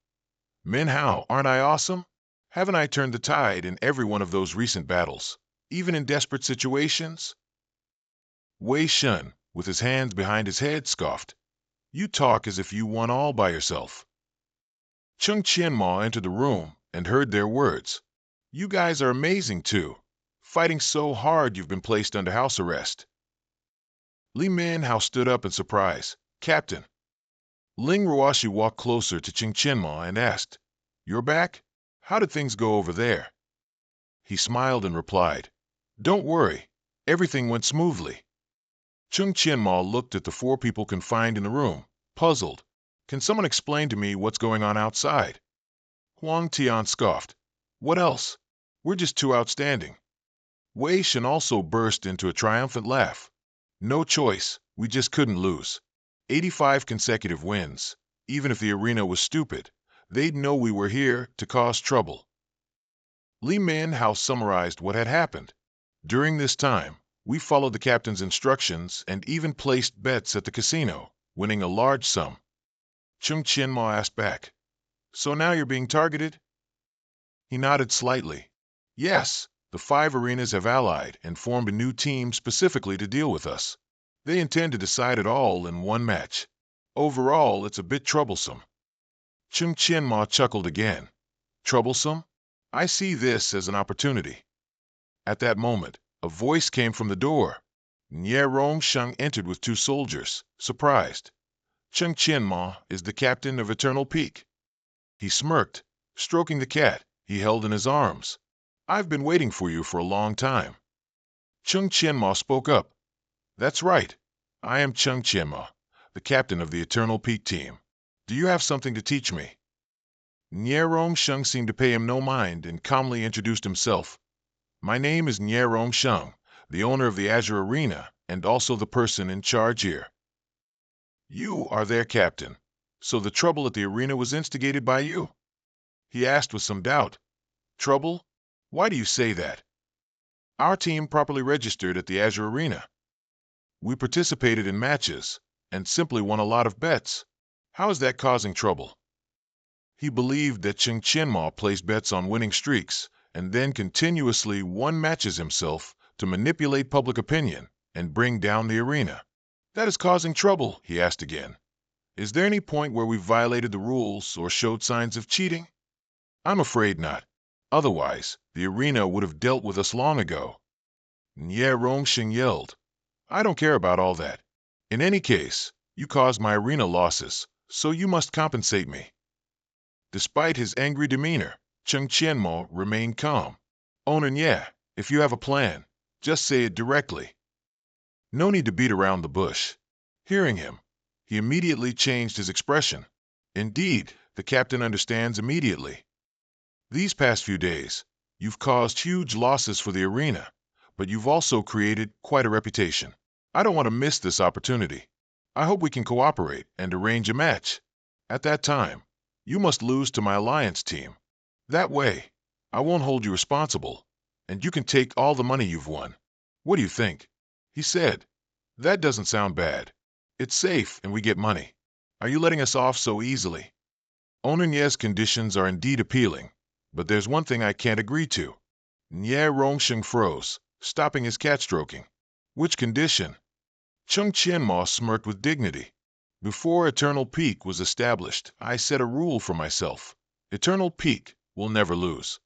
"Manhua, aren't I awesome? Haven't I turned the tide in every one of those recent battles, even in desperate situations?" Wei Shun, with his hands behind his head, scoffed. "You talk as if you won all by yourself." Chung Chien-ma entered the room and heard their words. "You guys are amazing too, fighting so hard you've been placed under house arrest." Li Manhua stood up in surprise. "Captain." Ling Ruoshi walked closer to Chung Chien-ma and asked, "You're back? How did things go over there?" He smiled and replied, "Don't worry, everything went smoothly." Chung Chien-ma looked at the 4 people confined in the room, puzzled. "Can someone explain to me what's going on outside?" Huang Tian scoffed. "What else? We're just too outstanding." Wei Shen also burst into a triumphant laugh. "No choice, we just couldn't lose. 85 consecutive wins. Even if the arena was stupid, they'd know we were here to cause trouble." Li Manhua summarized what had happened. "During this time, we followed the captain's instructions and even placed bets at the casino, winning a large sum." Chung Chien-ma asked back, "So now you're being targeted?" He nodded slightly. "Yes, the 5 arenas have allied and formed a new team specifically to deal with us. They intend to decide it all in one match. Overall, it's a bit troublesome." Chung Chien-ma chuckled again. "Troublesome? I see this as an opportunity." At that moment, a voice came from the door. Nye Rongsheng entered with 2 soldiers, surprised. "Chung Chien-ma is the captain of Eternal Peak." He smirked, stroking the cat he held in his arms. "I've been waiting for you for a long time." Chung Chien-ma spoke up. "That's right. I am Chung Chien-ma, the captain of the Eternal Peak team. Do you have something to teach me?" Nye Sheng seemed to pay him no mind and calmly introduced himself. "My name is Nye Sheng, the owner of the Azure Arena and also the person in charge here." "You are their captain. So the trouble at the arena was instigated by you?" he asked with some doubt. "Trouble? Why do you say that?" "Our team properly registered at the Azure Arena. We participated in matches and simply won a lot of bets. How is that causing trouble?" He believed that Chung Chien-ma placed bets on winning streaks and then continuously won matches himself to manipulate public opinion and bring down the arena. "That is causing trouble," he asked again. "Is there any point where we violated the rules or showed signs of cheating?" "I'm afraid not. Otherwise, the arena would have dealt with us long ago." Nye Rongsheng yelled. "I don't care about all that. In any case, you caused my arena losses, so you must compensate me." Despite his angry demeanor, Chung Chien-ma remained calm. "Owner Nye, if you have a plan, just say it directly. No need to beat around the bush." Hearing him, he immediately changed his expression. Indeed, the captain understands immediately. "These past few days, you've caused huge losses for the arena, but you've also created quite a reputation. I don't want to miss this opportunity. I hope we can cooperate and arrange a match. At that time, you must lose to my alliance team. That way, I won't hold you responsible, and you can take all the money you've won. What do you think?" he said. "That doesn't sound bad. It's safe and we get money. Are you letting us off so easily?" Owner Nye's conditions are indeed appealing, but there's one thing I can't agree to. Nye Rongsheng froze, stopping his cat stroking. "Which condition?" Chung Chien-ma smirked with dignity. "Before Eternal Peak was established, I set a rule for myself. Eternal Peak will never lose."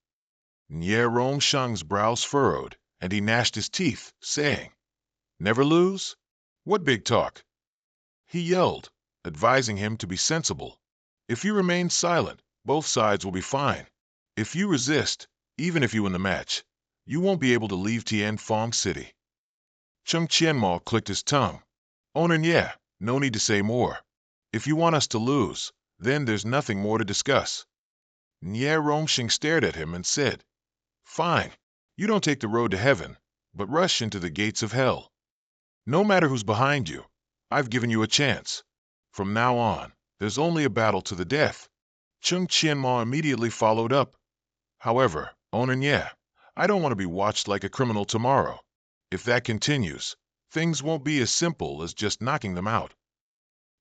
Nye Rongsheng's brows furrowed, and he gnashed his teeth, saying, "Never lose? What big talk?" He yelled, advising him to be sensible. "If you remain silent, both sides will be fine. If you resist, even if you win the match, you won't be able to leave Tianfeng City." Chung Chien-ma clicked his tongue. "Owner Nye, no need to say more. If you want us to lose, then there's nothing more to discuss." Nye Rongsheng stared at him and said, "Fine. You don't take the road to heaven, but rush into the gates of hell. No matter who's behind you, I've given you a chance. From now on, there's only a battle to the death." Chung Chien-ma immediately followed up. "However, Owner Nye, I don't want to be watched like a criminal tomorrow. If that continues, things won't be as simple as just knocking them out."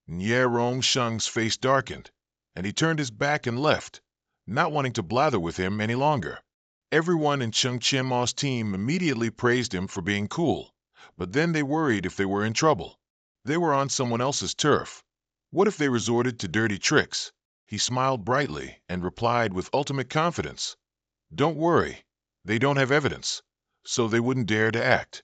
Nye Rongsheng's face darkened, and he turned his back and left, not wanting to blather with him any longer. Everyone in Chung Chien-ma's team immediately praised him for being cool, but then they worried if they were in trouble. They were on someone else's turf. What if they resorted to dirty tricks? He smiled brightly and replied with ultimate confidence, "Don't worry, they don't have evidence, so they wouldn't dare to act."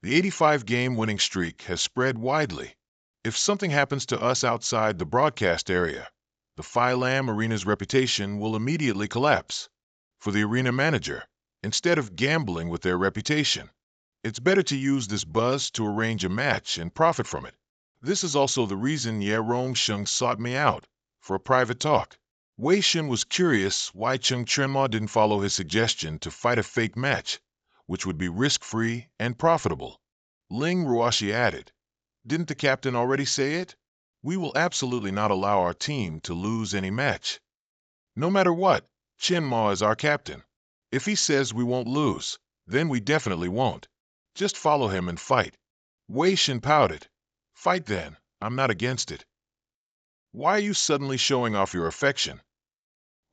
The 85-game winning streak has spread widely. If something happens to us outside the broadcast area, the Phi Lam Arena's reputation will immediately collapse. For the arena manager, instead of gambling with their reputation, it's better to use this buzz to arrange a match and profit from it. This is also the reason Nye Rongsheng sought me out for a private talk. Wei Shin was curious why Chung Chien-ma didn't follow his suggestion to fight a fake match, which would be risk-free and profitable. Ling Ruoshi added, "Didn't the captain already say it? We will absolutely not allow our team to lose any match. No matter what, Chien-ma is our captain. If he says we won't lose, then we definitely won't. Just follow him and fight." Wei Shin pouted. "Fight then, I'm not against it." "Why are you suddenly showing off your affection?"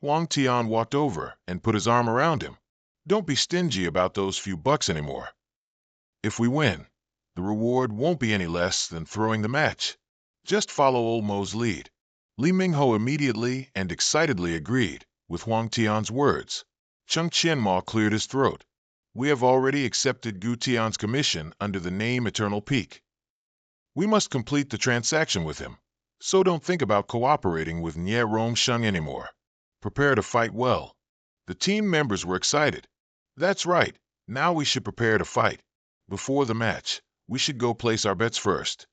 Huang Tian walked over and put his arm around him. "Don't be stingy about those few bucks anymore. If we win, the reward won't be any less than throwing the match. Just follow old Mo's lead." Li Mingho immediately and excitedly agreed with Huang Tian's words. Chung Chien-ma cleared his throat. "We have already accepted Gu Tian's commission under the name Eternal Peak. We must complete the transaction with him, so don't think about cooperating with Nye Rongsheng anymore." Prepare to fight well. The team members were excited. That's right. Now we should prepare to fight. Before the match, we should go place our bets first.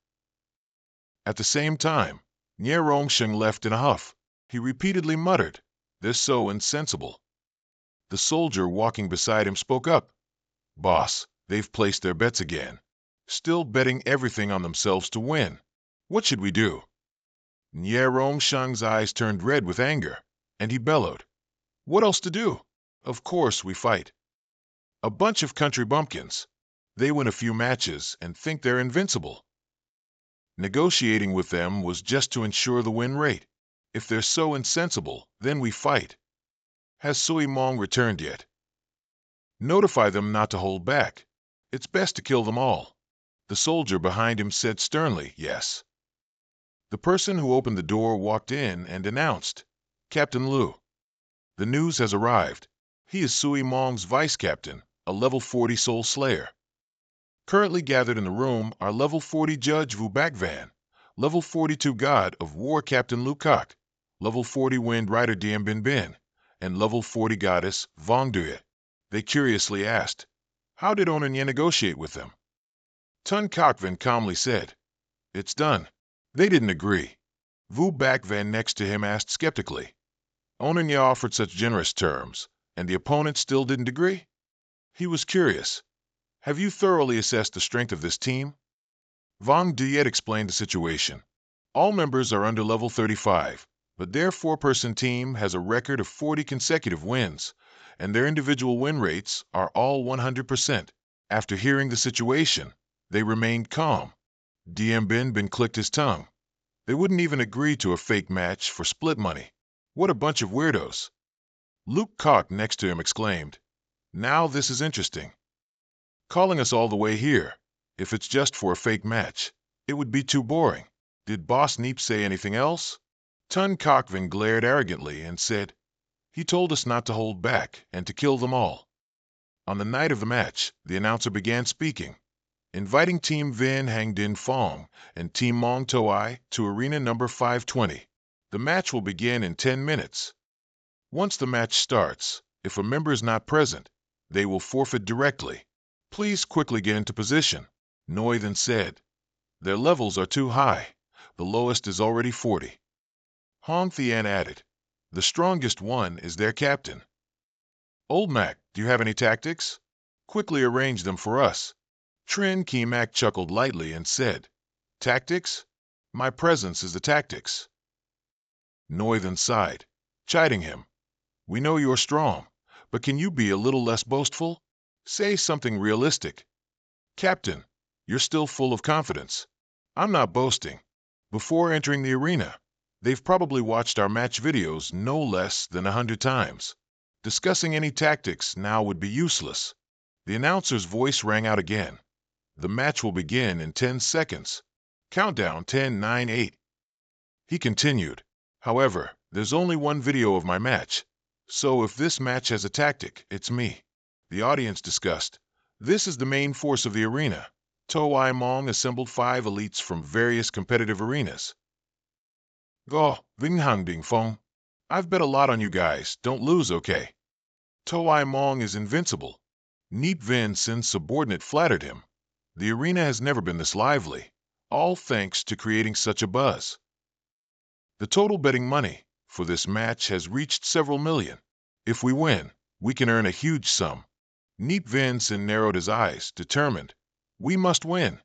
At the same time, Nie Rongsheng left in a huff. He repeatedly muttered, "They're so insensible." The soldier walking beside him spoke up. "Boss, they've placed their bets again. Still betting everything on themselves to win. What should we do?" Nie Rongsheng's eyes turned red with anger, and he bellowed, "What else to do? Of course we fight. A bunch of country bumpkins. They win a few matches and think they're invincible. Negotiating with them was just to ensure the win rate. If they're so insensible, then we fight. Has Sui Mong returned yet? Notify them not to hold back. It's best to kill them all." The soldier behind him said sternly, "Yes." The person who opened the door walked in and announced, "Captain Liu. The news has arrived. He is Sui Mong's vice captain, a level 40 soul slayer. Currently gathered in the room are level 40 Judge Vu Bakvan, level 42 God of War Captain Lu Kok, level 40 Wind Rider Diem Bin Bin, and level 40 Goddess Vong Duye." They curiously asked, "How did Onanya negotiate with them?" Tun Kokvan calmly said, "It's done." They didn't agree. Vu Bakvan next to him asked skeptically, "Onanya offered such generous terms, and the opponent still didn't agree?" He was curious. "Have you thoroughly assessed the strength of this team?" Vong Duyet explained the situation. All members are under level 35, but their 4-person team has a record of 40 consecutive wins, and their individual win rates are all 100%. After hearing the situation, they remained calm. Diem Bin Bin clicked his tongue. They wouldn't even agree to a fake match for split money. What a bunch of weirdos. Luke Kok next to him exclaimed, "Now this is interesting. Calling us all the way here. If it's just for a fake match, it would be too boring. Did Boss Neep say anything else?" Tun Kokvin glared arrogantly and said, "He told us not to hold back and to kill them all." On the night of the match, the announcer began speaking, inviting Team Vin Hang Din Fong and Team Mong Toai to arena number 520. The match will begin in 10 minutes. Once the match starts, if a member is not present, they will forfeit directly. Please quickly get into position. Noi then said, "Their levels are too high. The lowest is already 40. Hong Thian added, "The strongest one is their captain." "Old Mac, do you have any tactics? Quickly arrange them for us." Trin Kimak chuckled lightly and said, "Tactics? My presence is the tactics." Noi then sighed, chiding him, "We know you're strong, but can you be a little less boastful? Say something realistic. Captain, you're still full of confidence." "I'm not boasting. Before entering the arena, they've probably watched our match videos no less than 100 times. Discussing any tactics now would be useless." The announcer's voice rang out again. "The match will begin in 10 seconds. Countdown 10, 9, 8. He continued, "However, there's only one video of my match, so if this match has a tactic, it's me." The audience discussed. This is the main force of the arena. Toai Mong assembled 5 elites from various competitive arenas. "Go, Vinghang Ding Fong. I've bet a lot on you guys. Don't lose, okay?" Toai Mong is invincible. Neep Vin Sin's subordinate flattered him. The arena has never been this lively, all thanks to creating such a buzz. The total betting money for this match has reached several million. If we win, we can earn a huge sum. Neep Vin Sin narrowed his eyes, determined. We must win.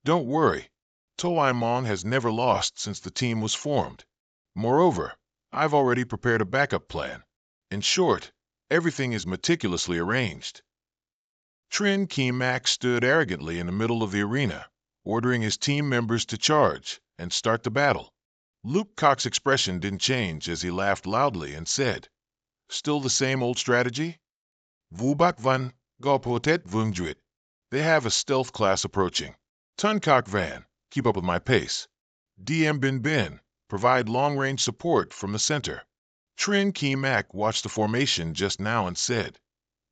Don't worry. Toai Mong has never lost since the team was formed. Moreover, I've already prepared a backup plan. In short, everything is meticulously arranged. Trin Kimak stood arrogantly in the middle of the arena, ordering his team members to charge and start the battle. Luke Kok's expression didn't change as he laughed loudly and said, "Still the same old strategy? Vubak Van, Gopotet Vungjuit. They have a stealth class approaching. Tun Kok Van, keep up with my pace. Diem Bin Bin, provide long-range support from the center." Trin Kimak watched the formation just now and said,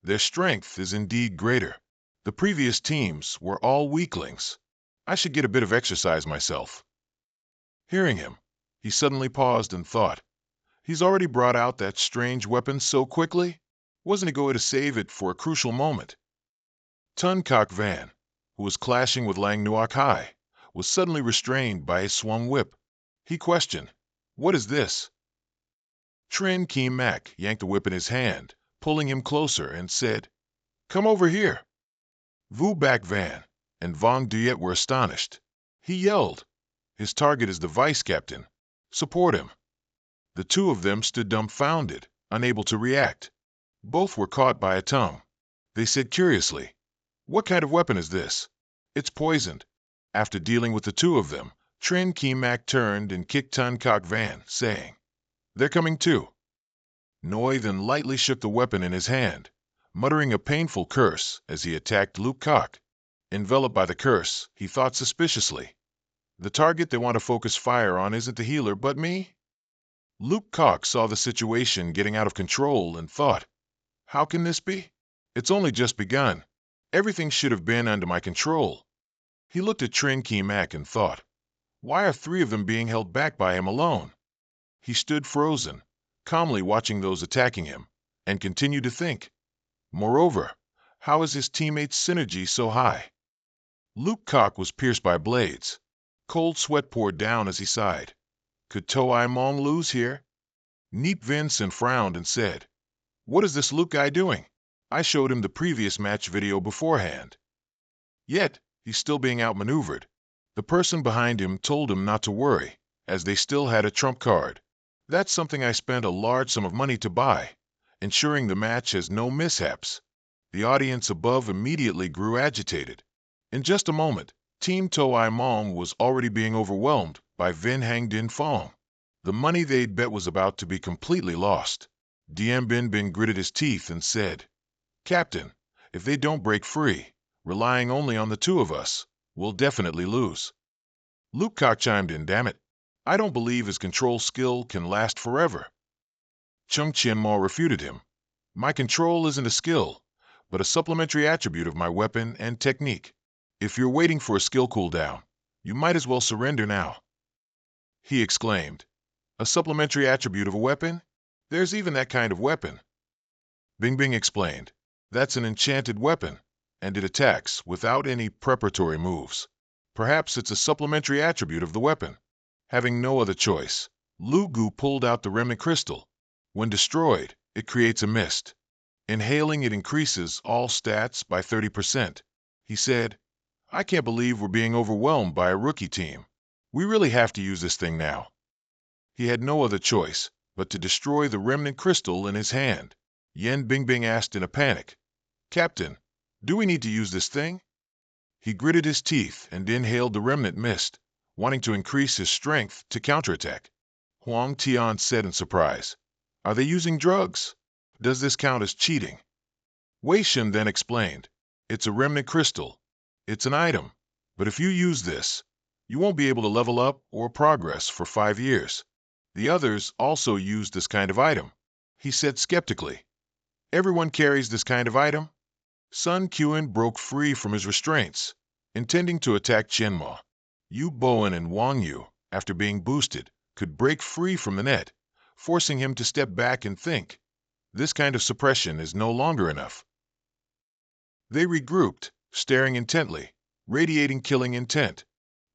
"Their strength is indeed greater. The previous teams were all weaklings. I should get a bit of exercise myself." Hearing him, he suddenly paused and thought, He's already brought out that strange weapon so quickly? Wasn't he going to save it for a crucial moment? Tun Kok Van, who was clashing with Lang Nuok Hai, was suddenly restrained by a swung whip. He questioned, "What is this?" Trin Keem Mak yanked the whip in his hand, pulling him closer, and said, "Come over here." Vu Bak Van and Vong Duyet were astonished. He yelled, "His target is the vice captain. Support him." The two of them stood dumbfounded, unable to react. Both were caught by a tongue. They said curiously, "What kind of weapon is this?" "It's poisoned." After dealing with the two of them, Trin Keem Mak turned and kicked Tun Kok Van, saying, "They're coming too." Noi then lightly shook the weapon in his hand, muttering a painful curse as he attacked Luke Kok. Enveloped by the curse, he thought suspiciously, "The target they want to focus fire on isn't the healer but me?" Luke Kok saw the situation getting out of control and thought, "How can this be? It's only just begun. Everything should have been under my control." He looked at Trin Keem Mak and thought, "Why are three of them being held back by him alone?" He stood frozen, calmly watching those attacking him, and continued to think, moreover, how is his teammates' synergy so high? Luke Kok was pierced by blades. Cold sweat poured down as he sighed. Could To Ai Mong lose here? Neep Vincent frowned and said, "What is this Luke guy doing? I showed him the previous match video beforehand." Yet, he's still being outmaneuvered. The person behind him told him not to worry, as they still had a trump card. "That's something I spent a large sum of money to buy, ensuring the match has no mishaps." The audience above immediately grew agitated. In just a moment, Team To Ai Mong was already being overwhelmed by Vin Hang Din Fong. The money they'd bet was about to be completely lost. Dien Bin Bin gritted his teeth and said, "Captain, if they don't break free, relying only on the two of us, we'll definitely lose." Luke Kok chimed in, "Damn it, I don't believe his control skill can last forever." Chung Chien Mo refuted him. "My control isn't a skill, but a supplementary attribute of my weapon and technique. If you're waiting for a skill cooldown, you might as well surrender now." He exclaimed, "A supplementary attribute of a weapon? There's even that kind of weapon." Bing Bing explained, "That's an enchanted weapon, and it attacks without any preparatory moves. Perhaps it's a supplementary attribute of the weapon." Having no other choice, Lu Gu pulled out the remnant crystal. When destroyed, it creates a mist. Inhaling it increases all stats by 30%. He said, "I can't believe we're being overwhelmed by a rookie team. We really have to use this thing now." He had no other choice but to destroy the remnant crystal in his hand. Yen Bingbing asked in a panic, "Captain, do we need to use this thing?" He gritted his teeth and inhaled the remnant mist, wanting to increase his strength to counterattack. Huang Tian said in surprise, "Are they using drugs? Does this count as cheating?" Wei Shen then explained, "It's a remnant crystal. It's an item, but if you use this, you won't be able to level up or progress for 5 years. The others also use this kind of item." He said skeptically, "Everyone carries this kind of item?" Sun Quan broke free from his restraints, intending to attack Chenma. Yu Bowen and Wang Yu, after being boosted, could break free from the net, forcing him to step back and think. This kind of suppression is no longer enough. They regrouped, staring intently, radiating killing intent.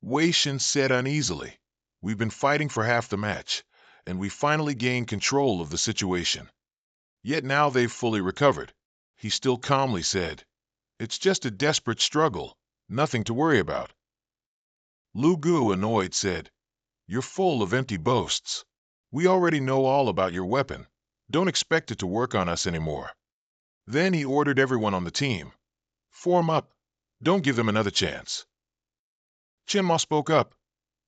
Wei Shen said uneasily, "We've been fighting for half the match, and we finally gained control of the situation. Yet now they've fully recovered." He still calmly said, "It's just a desperate struggle, nothing to worry about." Lu Gu, annoyed, said, "You're full of empty boasts. We already know all about your weapon. Don't expect it to work on us anymore." Then he ordered everyone on the team, "Form up. Don't give them another chance." Chenma spoke up,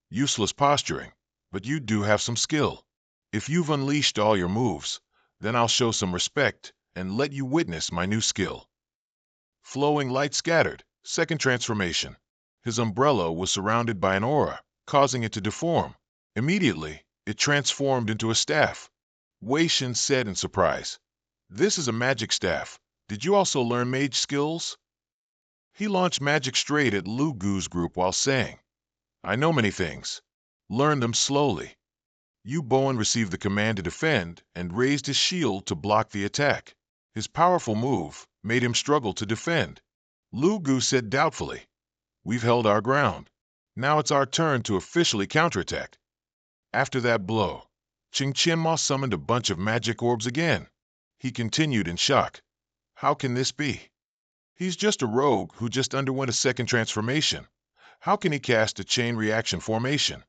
"Useless posturing, but you do have some skill. If you've unleashed all your moves, then I'll show some respect and let you witness my new skill." Flowing light scattered, second transformation. His umbrella was surrounded by an aura, causing it to deform. Immediately, it transformed into a staff. Wei Shen said in surprise, "This is a magic staff. Did you also learn mage skills?" He launched magic straight at Lu Gu's group while saying, "I know many things. Learn them slowly." Yu Bowen received the command to defend and raised his shield to block the attack. His powerful move made him struggle to defend. Lu Gu said doubtfully, "We've held our ground. Now it's our turn to officially counterattack." After that blow, Qing Qianma summoned a bunch of magic orbs again. He continued in shock. "How can this be? He's just a rogue who just underwent a second transformation. How can he cast a chain reaction formation?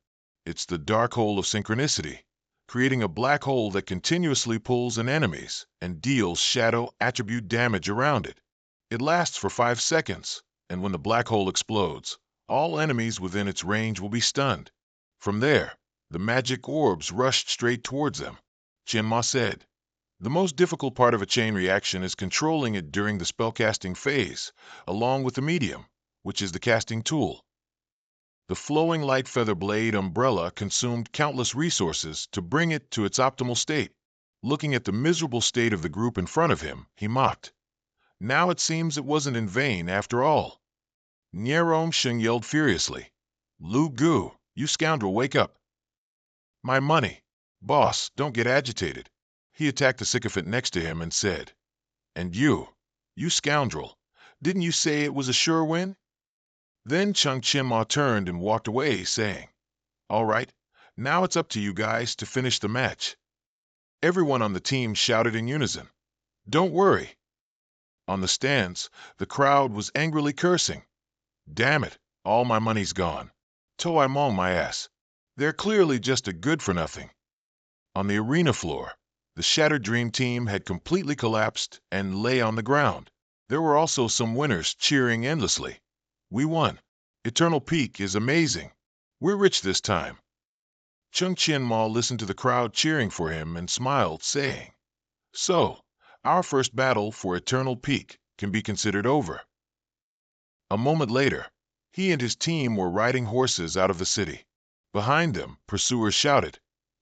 It's the dark hole of synchronicity, creating a black hole that continuously pulls in enemies and deals shadow attribute damage around it. It lasts for 5 seconds, and when the black hole explodes, all enemies within its range will be stunned. From there, the magic orbs rushed straight towards them." Qianma said, "The most difficult part of a chain reaction is controlling it during the spellcasting phase, along with the medium, which is the casting tool. The flowing light feather blade umbrella consumed countless resources to bring it to its optimal state." Looking at the miserable state of the group in front of him, he mocked. Now it seems it wasn't in vain after all. Nyerong Sheng yelled furiously, "Lu Gu, you scoundrel, wake up!" "My money!" "Boss, don't get agitated." He attacked the sycophant next to him and said, "And you scoundrel, didn't you say it was a sure win?" Then Chung Chin-ma turned and walked away, saying, "All right, now it's up to you guys to finish the match." Everyone on the team shouted in unison, "Don't worry." On the stands, the crowd was angrily cursing. "Damn it, all my money's gone. Toei Mong my ass. They're clearly just a good-for-nothing." On the arena floor, the Shattered Dream team had completely collapsed and lay on the ground. There were also some winners cheering endlessly. "We won. Eternal Peak is amazing. We're rich this time." Chung Chien-ma listened to the crowd cheering for him and smiled, saying, "So, our first battle for Eternal Peak can be considered over." A moment later, he and his team were riding horses out of the city. Behind them, pursuers shouted,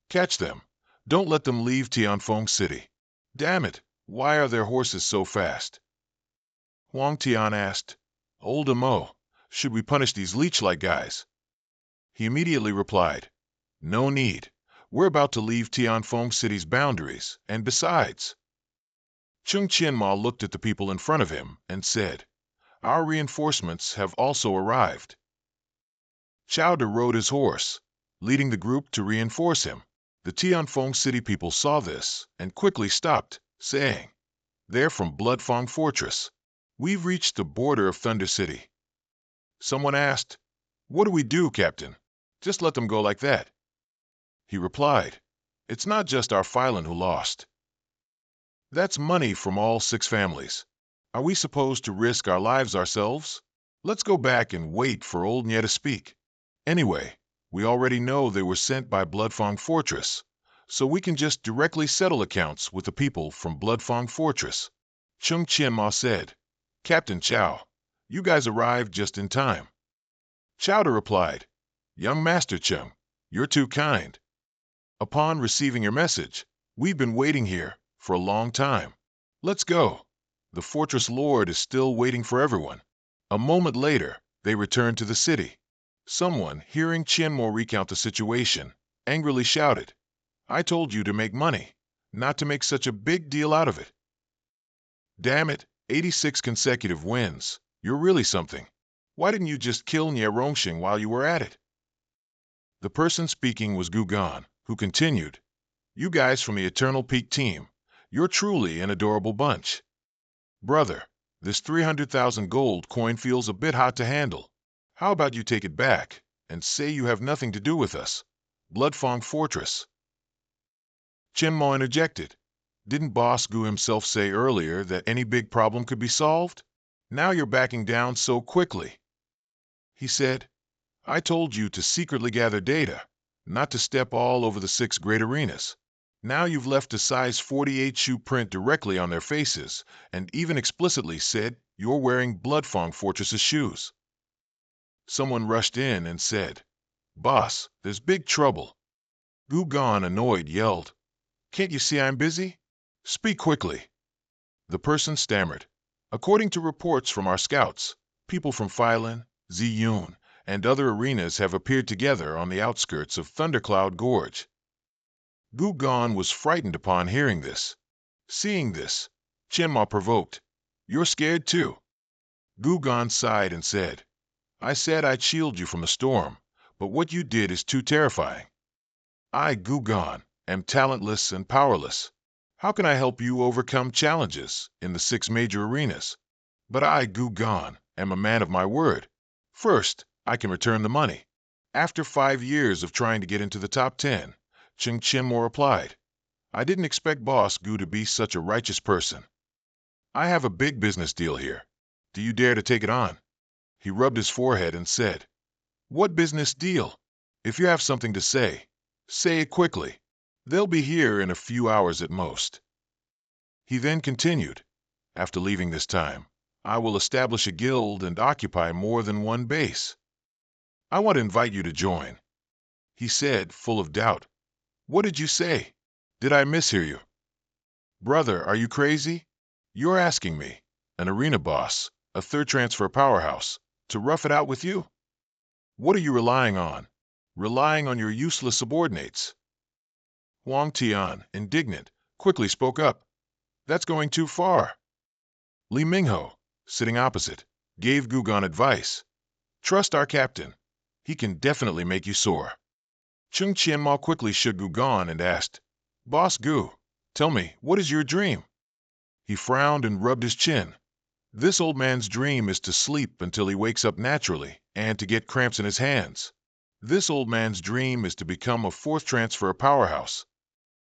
"Catch them! Don't let them leave Tianfeng City." "Damn it, why are their horses so fast?" Huang Tian asked, "Old Mo, should we punish these leech-like guys?" He immediately replied, "No need. We're about to leave Tianfeng City's boundaries, and besides..." Chung Chien-ma looked at the people in front of him and said, "Our reinforcements have also arrived." Chowder rode his horse, leading the group to reinforce him. The Tianfeng City people saw this and quickly stopped, saying, "They're from Bloodfang Fortress. We've reached the border of Thunder City." Someone asked, "What do we do, Captain? Just let them go like that?" He replied, "It's not just our Phylan who lost. That's money from all 6 families. Are we supposed to risk our lives ourselves? Let's go back and wait for old Nye to speak. Anyway, we already know they were sent by Bloodfang Fortress, so we can just directly settle accounts with the people from Bloodfang Fortress." Chung Chien-ma said, "Captain Chow, you guys arrived just in time." Chowder replied, "Young Master Chung, you're too kind. Upon receiving your message, we've been waiting here for a long time. Let's go. The fortress lord is still waiting for everyone." A moment later, they returned to the city. Someone, hearing Qianmo recount the situation, angrily shouted, "I told you to make money, not to make such a big deal out of it." "Damn it, 86 consecutive wins. You're really something. Why didn't you just kill Nye Rongxing while you were at it?" The person speaking was Gu Gan, who continued, "You guys from the Eternal Peak team, you're truly an adorable bunch. Brother, this 300,000 gold coin feels a bit hot to handle. How about you take it back and say you have nothing to do with us? Bloodfang Fortress." Chenmo interjected, "Didn't Boss Gu himself say earlier that any big problem could be solved? Now you're backing down so quickly." He said, "I told you to secretly gather data, not to step all over the 6 great arenas. Now you've left a size 48 shoe print directly on their faces, and even explicitly said you're wearing Bloodfang Fortress's shoes." Someone rushed in and said, "Boss, there's big trouble." Gu Gan, annoyed, yelled, "Can't you see I'm busy? Speak quickly." The person stammered, "According to reports from our scouts, people from Phylan, Ziyun, and other arenas have appeared together on the outskirts of Thundercloud Gorge." Gu Gon was frightened upon hearing this. Seeing this, Qianma provoked, "You're scared too?" Gu Gon sighed and said, "I said I'd shield you from the storm, but what you did is too terrifying. I, Gu Gon, am talentless and powerless. How can I help you overcome challenges in the 6 major arenas? But I, Gu Gon, am a man of my word. First, I can return the money." After 5 years of trying to get into the top 10, Cheng Qianmo replied, "I didn't expect Boss Gu to be such a righteous person. I have a big business deal here. Do you dare to take it on?" He rubbed his forehead and said, "What business deal? If you have something to say it quickly. They'll be here in a few hours at most." He then continued, "After leaving this time, I will establish a guild and occupy more than one base. I want to invite you to join." He said, full of doubt, "What did you say? Did I mishear you?" "Brother, are you crazy? You're asking me, an arena boss, a 3rd transfer powerhouse, to rough it out with you? What are you relying on? Relying on your useless subordinates?" Huang Tian, indignant, quickly spoke up, "That's going too far." Li Mingho, sitting opposite, gave Gu Gon advice, "Trust our captain. He can definitely make you soar." Cheng Qianmo quickly shook Gu Gon and asked, "Boss Gu, tell me, what is your dream?" He frowned and rubbed his chin. "This old man's dream is to sleep until he wakes up naturally and to get cramps in his hands. This old man's dream is to become a 4th transfer powerhouse.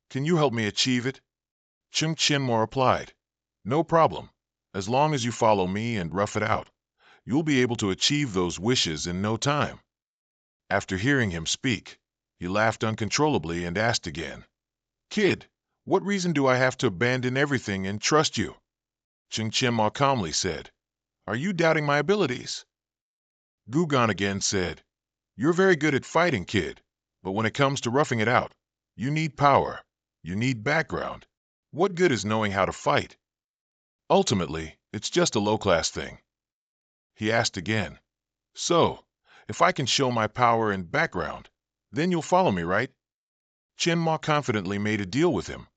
Can you help me achieve it?" Cheng Qianmo replied, "No problem. As long as you follow me and rough it out, you'll be able to achieve those wishes in no time." After hearing him speak, he laughed uncontrollably and asked again, "Kid, what reason do I have to abandon everything and trust you?" Cheng Qianmo calmly said, "Are you doubting my abilities?" Gu Gon again said, "You're very good at fighting, kid, but when it comes to roughing it out, you need power, you need background. What good is knowing how to fight? Ultimately, it's just a low-class thing." He asked again, "So, if I can show my power and background, then you'll follow me, right?" Qianma confidently made a deal with him.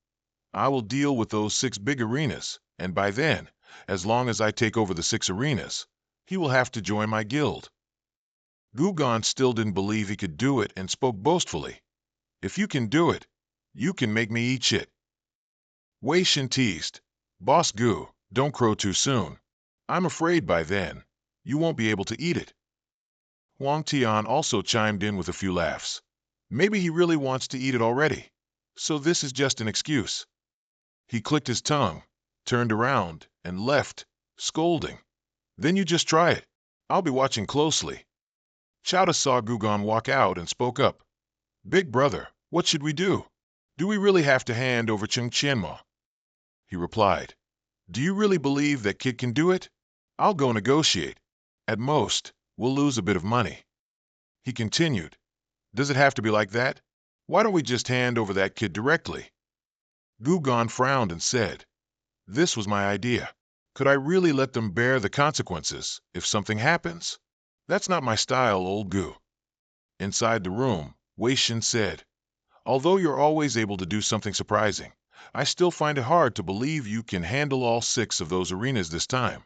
"I will deal with those 6 big arenas, and by then, as long as I take over the 6 arenas, he will have to join my guild." Gu Gon still didn't believe he could do it and spoke boastfully, "If you can do it, you can make me eat shit." Wei Shen teased, "Boss Gu, don't crow too soon. I'm afraid by then, you won't be able to eat it." Huang Tian also chimed in with a few laughs. "Maybe he really wants to eat it already, so this is just an excuse." He clicked his tongue, turned around, and left, scolding, "Then you just try it. I'll be watching closely." Chowda saw Gu Gon walk out and spoke up, "Big brother, what should we do? Do we really have to hand over Cheng Qianmo?" He replied, "Do you really believe that kid can do it? I'll go negotiate. At most, we'll lose a bit of money." He continued, "Does it have to be like that? Why don't we just hand over that kid directly?" Gu Gon frowned and said, "This was my idea. Could I really let them bear the consequences if something happens? That's not my style, old Gu." Inside the room, Wei Shen said, "Although you're always able to do something surprising, I still find it hard to believe you can handle all 6 of those arenas this time."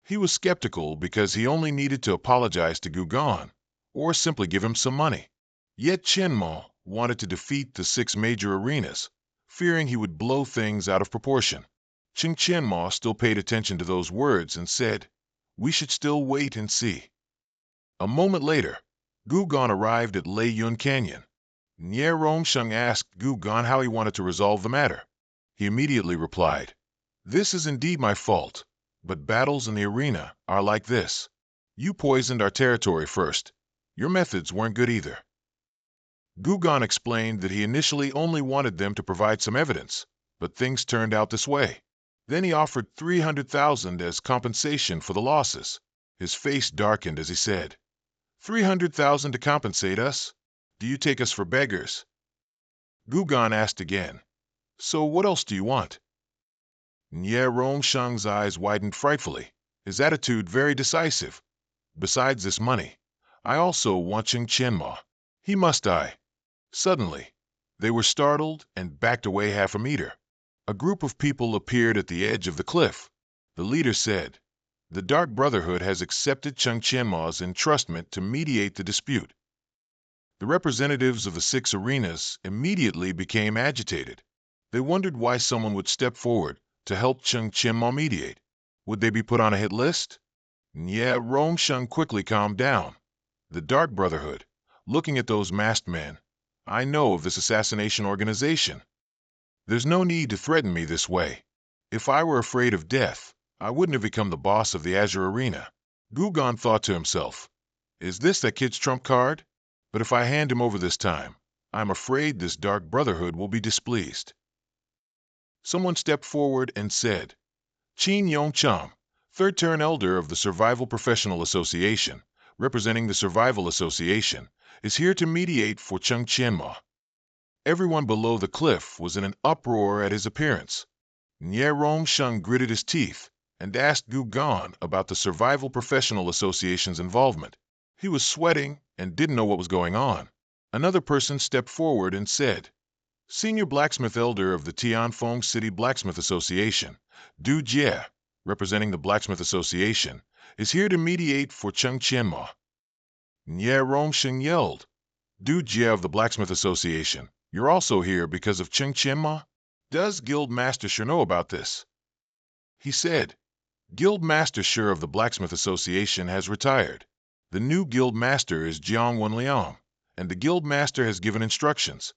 He was skeptical because he only needed to apologize to Gu Gon, or simply give him some money. Yet Qianmo wanted to defeat the 6 major arenas, fearing he would blow things out of proportion. Cheng Qianmo still paid attention to those words and said, "We should still wait and see." A moment later, Gu Gon arrived at Lei Yun Canyon. Nie Rongsheng asked Gu Gon how he wanted to resolve the matter. He immediately replied, "This is indeed my fault, but battles in the arena are like this. You poisoned our territory first. Your methods weren't good either." Gu Gon explained that he initially only wanted them to provide some evidence, but things turned out this way. Then he offered 300,000 as compensation for the losses. His face darkened as he said, 300,000 to compensate us? Do you take us for beggars?" Gu Gon asked again, "So what else do you want?" Nie Rongsheng's eyes widened frightfully, his attitude very decisive. "Besides this money, I also want Cheng Qianmo. He must die. Suddenly. They were startled and backed away half a meter. A group of people appeared at the edge of the cliff. The leader said, "The Dark Brotherhood has accepted Cheng Qianma's entrustment to mediate the dispute." The representatives of the 6 arenas immediately became agitated. They wondered why someone would step forward to help Cheng Qianma mediate. Would they be put on a hit list? Yeah, Rongsheng quickly calmed down. The Dark Brotherhood, looking at those masked men. I know of this assassination organization. There's no need to threaten me this way. If I were afraid of death, I wouldn't have become the boss of the Azure Arena. Gugan thought to himself, is this that kid's trump card? But if I hand him over this time, I'm afraid this Dark Brotherhood will be displeased. Someone stepped forward and said, Qin Yongchang, third-turn elder of the Survival Professional Association, representing the Survival Association, is here to mediate for Cheng Qianma. Everyone below the cliff was in an uproar at his appearance. Nie Rongsheng gritted his teeth and asked Gugan about the Survival Professional Association's involvement. He was sweating and didn't know what was going on. Another person stepped forward and said, Senior Blacksmith Elder of the Tianfeng City Blacksmith Association, Du Jie, representing the Blacksmith Association, is here to mediate for Cheng Qianma. Nie Rongsheng yelled, Du Jie of the Blacksmith Association, you're also here because of Cheng Qianma? Does Guild Master Shi know about this? He said, Guild Master Shi of the Blacksmith Association has retired. The new Guild Master is Jiang Wenliang, and the Guild Master has given instructions.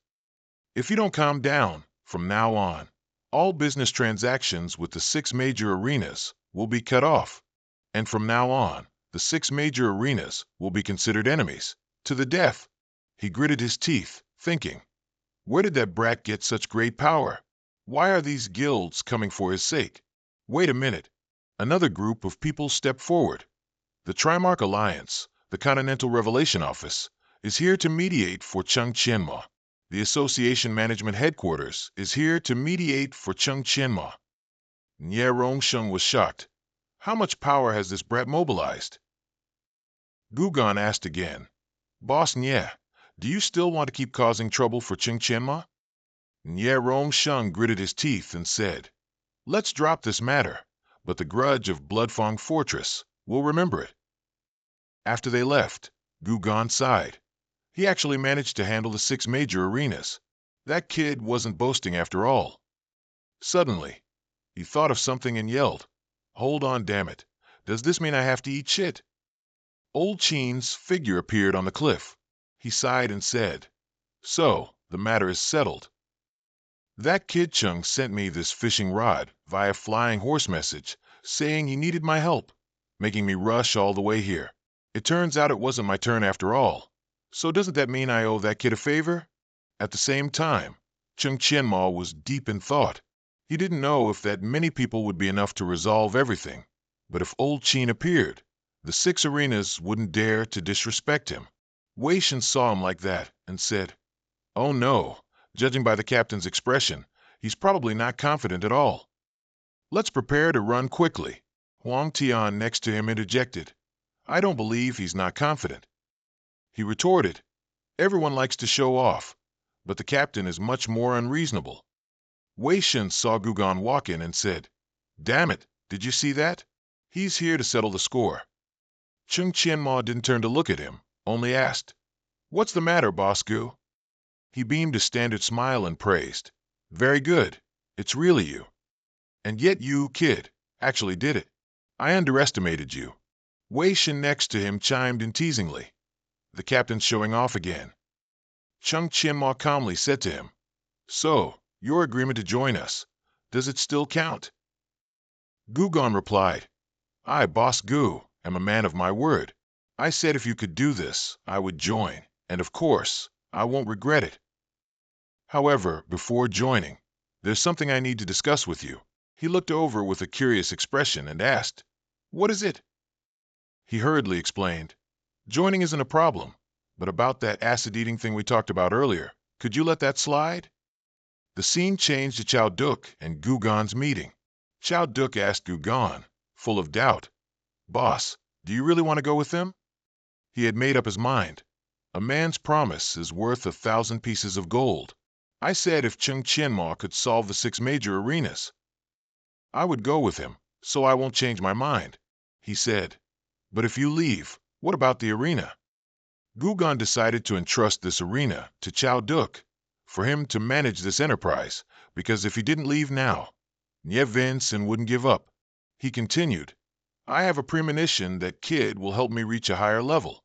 If you don't calm down, from now on, all business transactions with the 6 major arenas will be cut off. And from now on, the 6 major arenas will be considered enemies, to the death. He gritted his teeth, thinking, where did that brat get such great power? Why are these guilds coming for his sake? Wait a minute. Another group of people stepped forward. The Trimarch Alliance, the Continental Revelation Office, is here to mediate for Cheng Qianma. The Association Management Headquarters is here to mediate for Cheng Qianma. Nie Rongsheng was shocked. How much power has this brat mobilized? Gugan asked again, Boss Nie, do you still want to keep causing trouble for Cheng Qianma? Nie Rongsheng gritted his teeth and said, let's drop this matter, but the grudge of Bloodfang Fortress will remember it. After they left, Gugan sighed. He actually managed to handle the 6 major arenas. That kid wasn't boasting after all. Suddenly, he thought of something and yelled, hold on, damn it. Does this mean I have to eat shit? Old Qin's figure appeared on the cliff. He sighed and said, so, the matter is settled. That kid Chung sent me this fishing rod via flying horse message, saying he needed my help, making me rush all the way here. It turns out it wasn't my turn after all. So doesn't that mean I owe that kid a favor? At the same time, Cheng Qianma was deep in thought. He didn't know if that many people would be enough to resolve everything. But if old Qin appeared, the 6 arenas wouldn't dare to disrespect him. Wei Shen saw him like that and said, oh no, judging by the captain's expression, he's probably not confident at all. Let's prepare to run quickly. Huang Tian next to him interjected, I don't believe he's not confident. He retorted, everyone likes to show off, but the captain is much more unreasonable. Wei Shen saw Gugan walk in and said, damn it, did you see that? He's here to settle the score. Cheng Qianma didn't turn to look at him, only asked, what's the matter, Boss Gu? He beamed a standard smile and praised, very good, it's really you. And yet you, kid, actually did it. I underestimated you. Wei Shen next to him chimed in teasingly, the captain's showing off again. Cheng Qianma calmly said to him, so, your agreement to join us, does it still count? Gugan replied, I, Boss Gu, am a man of my word. I said if you could do this, I would join, and of course, I won't regret it. However, before joining, there's something I need to discuss with you. He looked over with a curious expression and asked, what is it? He hurriedly explained, joining isn't a problem, but about that acid-eating thing we talked about earlier, could you let that slide? The scene changed to Chao Duk and Gugan's meeting. Chao Duk asked Gugan, full of doubt, boss, do you really want to go with them? He had made up his mind. A man's promise is worth 1,000 pieces of gold. I said if Chung Chien-ma could solve the 6 major arenas, I would go with him, so I won't change my mind. He said, but if you leave, what about the arena? Gugan decided to entrust this arena to Chao Duk for him to manage this enterprise, because if he didn't leave now, Nye Vincent wouldn't give up. He continued, I have a premonition that Kid will help me reach a higher level.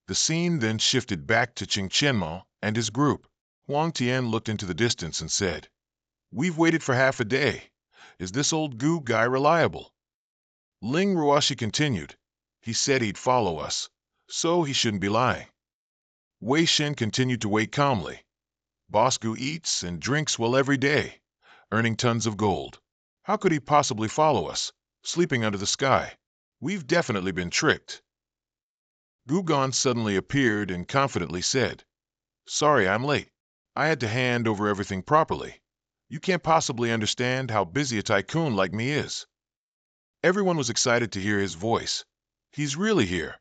The scene then shifted back to Ching Qianmo and his group. Huang Tian looked into the distance and said, we've waited for half a day. Is this old Gu guy reliable? Ling Ruoshi continued, he said he'd follow us, so he shouldn't be lying. Wei Shen continued to wait calmly. Boss Gu eats and drinks well every day, earning tons of gold. How could he possibly follow us, sleeping under the sky? We've definitely been tricked. Gugan suddenly appeared and confidently said, sorry I'm late. I had to hand over everything properly. You can't possibly understand how busy a tycoon like me is. Everyone was excited to hear his voice. He's really here.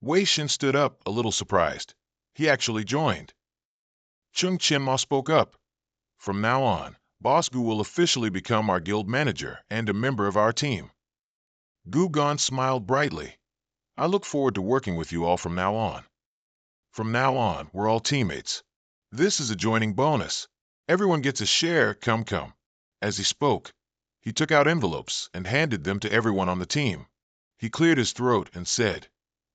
Wei Shen stood up, a little surprised. He actually joined. Chung Qianmo spoke up. From now on, Boss Gu will officially become our guild manager and a member of our team. Gugan smiled brightly. I look forward to working with you all from now on. From now on, we're all teammates. This is a joining bonus. Everyone gets a share, come. As he spoke, he took out envelopes and handed them to everyone on the team. He cleared his throat and said,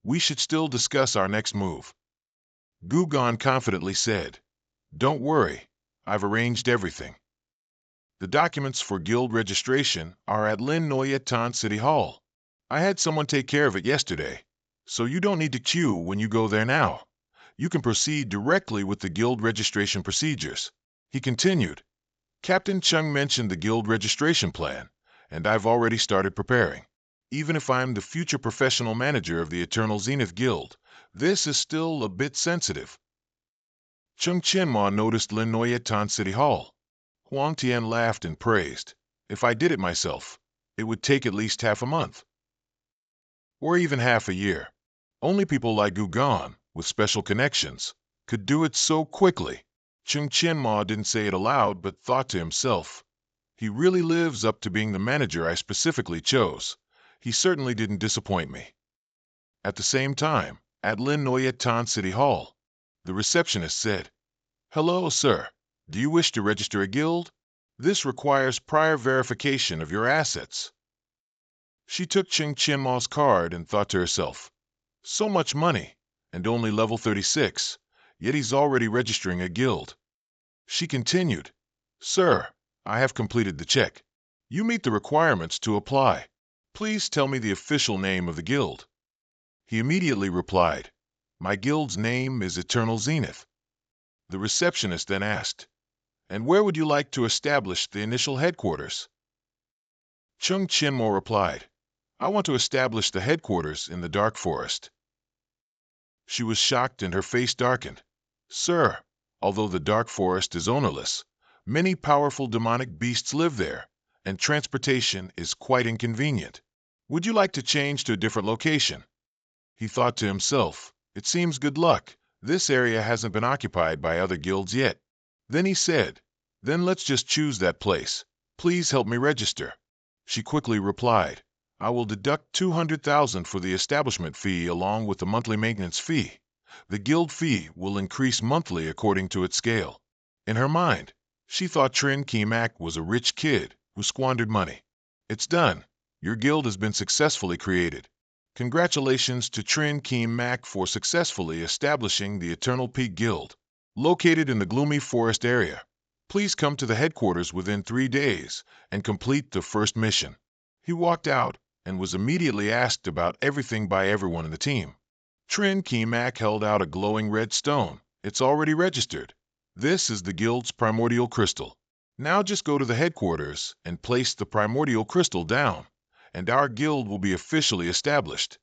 we should still discuss our next move. Gugan confidently said, don't worry, I've arranged everything. The documents for guild registration are at Lin Noyetan City Hall. I had someone take care of it yesterday, so you don't need to queue when you go there now. You can proceed directly with the guild registration procedures. He continued, Captain Chung mentioned the guild registration plan, and I've already started preparing. Even if I'm the future professional manager of the Eternal Zenith Guild, this is still a bit sensitive. Chung Qianmo noticed Lin Noyetan City Hall. Huang Tian laughed and praised. If I did it myself, it would take at least half a month. Or even half a year. Only people like Gugan, with special connections, could do it so quickly. Chung Qianmo didn't say it aloud, but thought to himself, he really lives up to being the manager I specifically chose. He certainly didn't disappoint me. At the same time, at Lin Noyetan City Hall, the receptionist said, hello, sir. Do you wish to register a guild? This requires prior verification of your assets. She took Ching Qianmo's card and thought to herself, so much money, and only level 36, yet he's already registering a guild. She continued, sir, I have completed the check. You meet the requirements to apply. Please tell me the official name of the guild. He immediately replied, my guild's name is Eternal Zenith. The receptionist then asked, and where would you like to establish the initial headquarters? Chung Qianmo replied, I want to establish the headquarters in the Dark Forest. She was shocked and her face darkened. Sir, although the Dark Forest is ownerless, many powerful demonic beasts live there, and transportation is quite inconvenient. Would you like to change to a different location? He thought to himself, it seems good luck. This area hasn't been occupied by other guilds yet. Then he said, then let's just choose that place. Please help me register. She quickly replied, I will deduct 200,000 for the establishment fee along with the monthly maintenance fee. The guild fee will increase monthly according to its scale. In her mind, she thought Trin Kimak was a rich kid who squandered money. It's done. Your guild has been successfully created. Congratulations to Trin Kimak for successfully establishing the Eternal Peak Guild, located in the gloomy forest area. Please come to the headquarters within 3 days and complete the first mission. He walked out and was immediately asked about everything by everyone in the team. Trin Kimak held out a glowing red stone. It's already registered. This is the guild's primordial crystal. Now just go to the headquarters and place the primordial crystal down, and our guild will be officially established.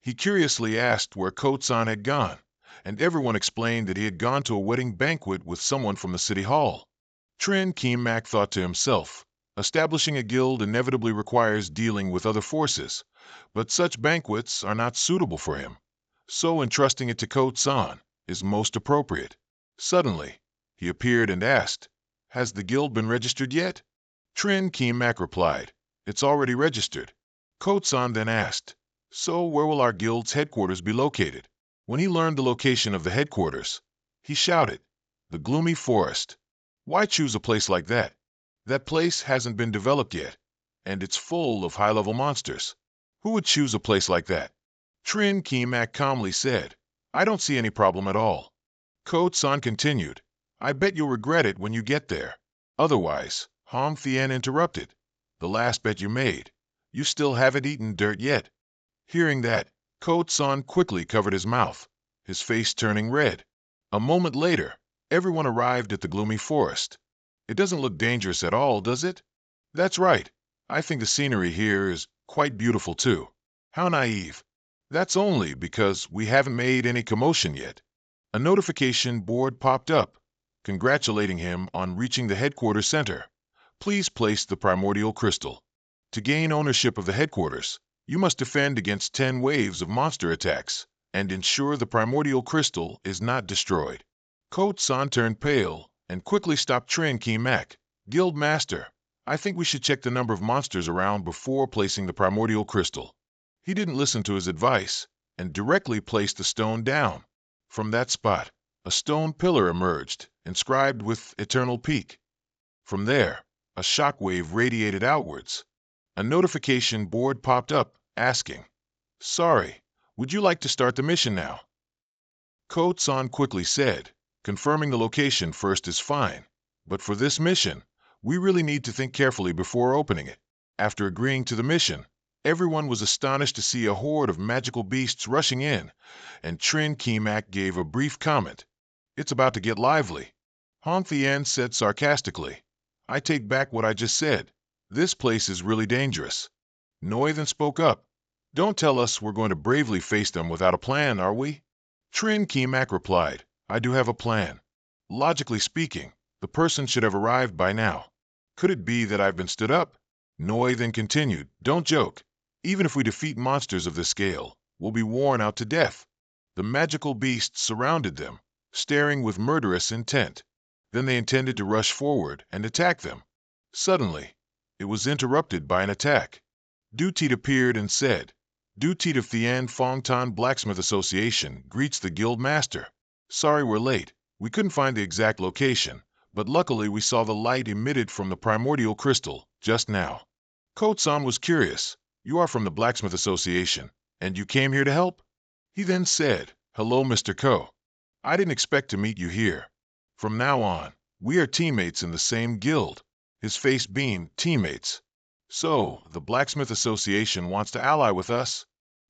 He curiously asked where Kote-san had gone, and everyone explained that he had gone to a wedding banquet with someone from the city hall. Trin Kimak thought to himself, establishing a guild inevitably requires dealing with other forces, but such banquets are not suitable for him, so entrusting it to Kote-san is most appropriate. Suddenly, He appeared and asked, "Has the guild been registered yet?" Trin Keemak replied, "It's already registered." Kootsan then asked, "So where will our guild's headquarters be located?" When he learned the location of the headquarters, he shouted, "The gloomy forest. Why choose a place like that? That place hasn't been developed yet, and it's full of high-level monsters. Who would choose a place like that?" Trin Keemak calmly said, "I don't see any problem at all." Kootsan continued, "I bet you'll regret it when you get there. Otherwise," Hom Thien interrupted, "the last bet you made. You still haven't eaten dirt yet." Hearing that, Kootsan quickly covered his mouth, his face turning red. A moment later, everyone arrived at the gloomy forest. "It doesn't look dangerous at all, does it?" "That's right. I think the scenery here is quite beautiful too." "How naive." "That's only because we haven't made any commotion yet." A notification board popped up, congratulating him on reaching the headquarters center. "Please place the primordial crystal. To gain ownership of the headquarters, you must defend against 10 waves of monster attacks and ensure the primordial crystal is not destroyed." Kootsan turned pale and quickly stopped Trin Keemak. "Guild Master, I think we should check the number of monsters around before placing the primordial crystal." He didn't listen to his advice and directly placed the stone down. From that spot, a stone pillar emerged, inscribed with Eternal Peak. From there, a shockwave radiated outwards. A notification board popped up, asking, "Sorry, would you like to start the mission now?" Kootsan quickly said, "Confirming the location first is fine, but for this mission, we really need to think carefully before opening it." After agreeing to the mission, everyone was astonished to see a horde of magical beasts rushing in, and Trin Keemak gave a brief comment. "It's about to get lively." Hom Thien said sarcastically, "I take back what I just said. This place is really dangerous." Noi then spoke up, "Don't tell us we're going to bravely face them without a plan, are we?" Trin Keemak replied, "I do have a plan. Logically speaking, the person should have arrived by now. Could it be that I've been stood up?" Noi then continued, "Don't joke. Even if we defeat monsters of this scale, we'll be worn out to death." The magical beasts surrounded them, staring with murderous intent. Then they intended to rush forward and attack them. Suddenly, it was interrupted by an attack. Dutit appeared and said, "Dutit of Thien Phong Tan Blacksmith Association greets the guild master. Sorry we're late. We couldn't find the exact location, but luckily we saw the light emitted from the primordial crystal just now." Kootsan was curious. "You are from the Blacksmith Association, and you came here to help?" He then said, "Hello, Mr. Ko. I didn't expect to meet you here. From now on, we are teammates in the same guild." His face beamed, "Teammates. So, the Blacksmith Association wants to ally with us?"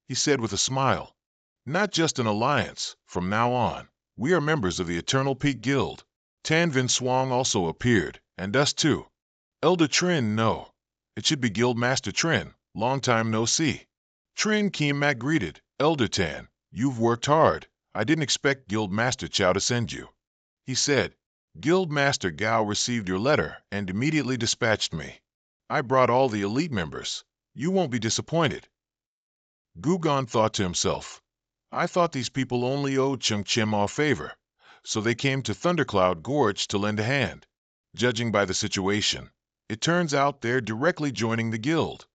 He said with a smile. "Not just an alliance. From now on, we are members of the Eternal Peak Guild." Tan Vin Swang also appeared, and us too. "Elder Trin, no. It should be Guild Master Trin. Long time no see." Trin Keemak greeted, "Elder Tan, you've worked hard. I didn't expect Guild Master Chow to send you." He said, "Guild Master Gao received your letter and immediately dispatched me. I brought all the elite members. You won't be disappointed." Gugon thought to himself, "I thought these people only owed Chung Chim a favor, so they came to Thundercloud Gorge to lend a hand. Judging by the situation, it turns out they're directly joining the guild.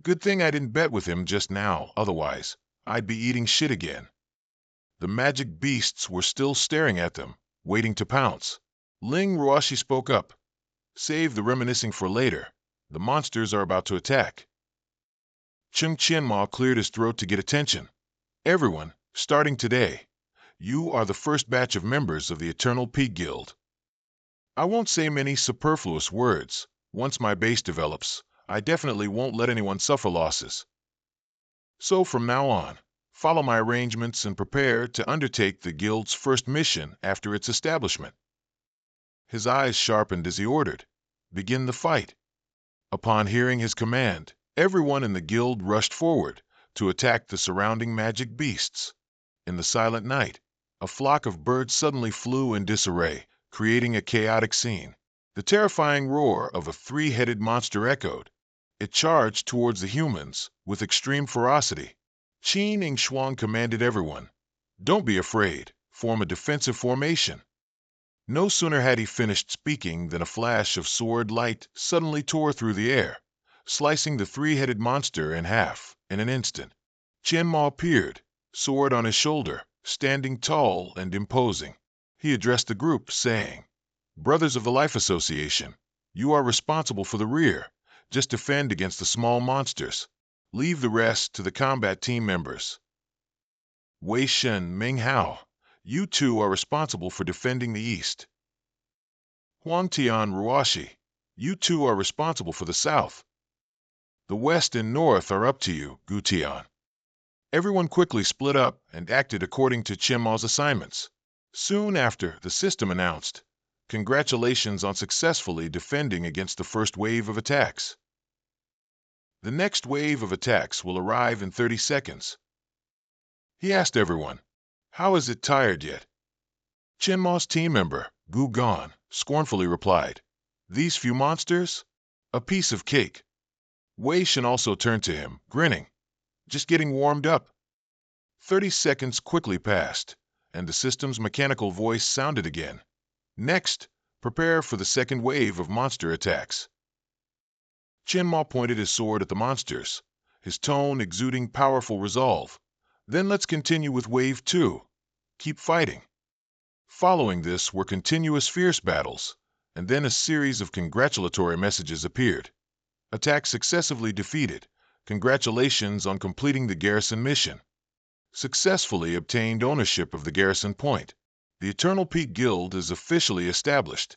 Good thing I didn't bet with him just now, otherwise I'd be eating shit again." The magic beasts were still staring at them, waiting to pounce. Ling Ruoshi spoke up, "Save the reminiscing for later. The monsters are about to attack." Chung Chien-Ma cleared his throat to get attention. "Everyone, starting today, you are the first batch of members of the Eternal Peak Guild. I won't say many superfluous words. Once my base develops, I definitely won't let anyone suffer losses. So from now on, follow my arrangements and prepare to undertake the guild's first mission after its establishment." His eyes sharpened as he ordered, "Begin the fight." Upon hearing his command, everyone in the guild rushed forward to attack the surrounding magic beasts. In the silent night, a flock of birds suddenly flew in disarray, creating a chaotic scene. The terrifying roar of a three-headed monster echoed. It charged towards the humans with extreme ferocity. Qin Ing Shuang commanded everyone, "Don't be afraid. Form a defensive formation." No sooner had he finished speaking than a flash of sword light suddenly tore through the air, slicing the three-headed monster in half in an instant. Qianma appeared, sword on his shoulder, standing tall and imposing. He addressed the group, saying, "Brothers of the Life Association, you are responsible for the rear. Just defend against the small monsters. Leave the rest to the combat team members. Wei Shen, Ming Hao, you two are responsible for defending the east. Huang Tian, Ruashi, you two are responsible for the south. The west and north are up to you, Gu Tian." Everyone quickly split up and acted according to Qianma's assignments. Soon after, the system announced, "Congratulations on successfully defending against the first wave of attacks. The next wave of attacks will arrive in 30 seconds. He asked everyone, "How is it tired yet?" Qianma's team member, Gu Gan, scornfully replied, "These few monsters? A piece of cake." Wei Shen also turned to him, grinning, "Just getting warmed up." 30 seconds quickly passed, and the system's mechanical voice sounded again. "Next, prepare for the second wave of monster attacks." Qianma pointed his sword at the monsters, his tone exuding powerful resolve. "Then let's continue with Wave 2. Keep fighting." Following this were continuous fierce battles, and then a series of congratulatory messages appeared. Attack successively defeated. Congratulations on completing the garrison mission. Successfully obtained ownership of the garrison point. The Eternal Peak Guild is officially established.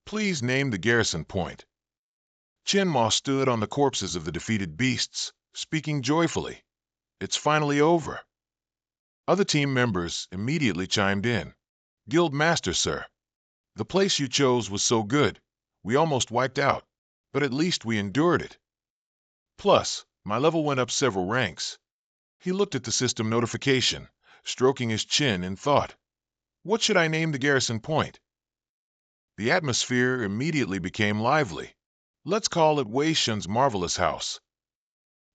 Please name the garrison point. Qianma stood on the corpses of the defeated beasts, speaking joyfully. "It's finally over." Other team members immediately chimed in. "Guild Master, sir, the place you chose was so good, we almost wiped out, but at least we endured it. Plus, my level went up several ranks." He looked at the system notification, stroking his chin in thought. "What should I name the garrison point?" The atmosphere immediately became lively. "Let's call it Wei Shen's Marvelous House."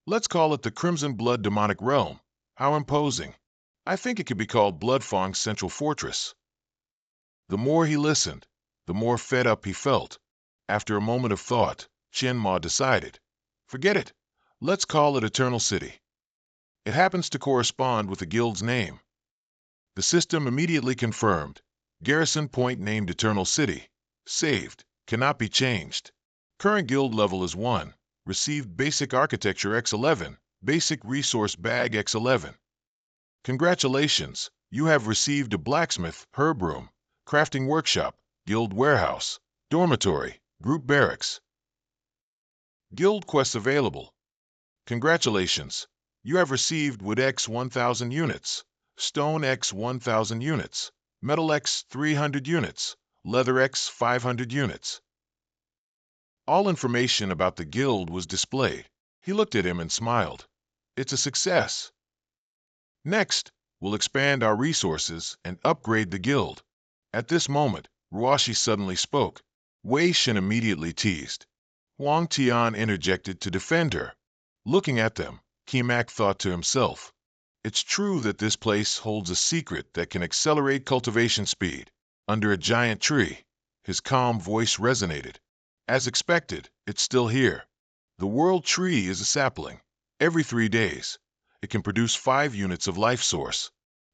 "Let's call it the Crimson Blood Demonic Realm." How imposing. "I think it could be called Bloodfang's Central Fortress." The more he listened, the more fed up he felt. After a moment of thought, Qianma decided, "Forget it. Let's call it Eternal City. It happens to correspond with the guild's name." The system immediately confirmed. Garrison point named Eternal City. Saved. Cannot be changed. Current guild level is 1. Received Basic Architecture X11, Basic Resource Bag X11. Congratulations, you have received a blacksmith, herb room, crafting workshop, guild warehouse, dormitory, group barracks. Guild quests available. Congratulations, you have received Wood X 1000 units, Stone X 1000 units, Metal X 300 units, Leather X 500 units. All information about the guild was displayed. He looked at him and smiled. "It's a success. Next, we'll expand our resources and upgrade the guild." At this moment, Ruashi suddenly spoke. Wei Shen immediately teased. Huang Tian interjected to defend her. Looking at them, Qimak thought to himself, "It's true that this place holds a secret that can accelerate cultivation speed." Under a giant tree, his calm voice resonated. "As expected, it's still here. The world tree is a sapling. Every 3 days, it can produce 5 units of life source.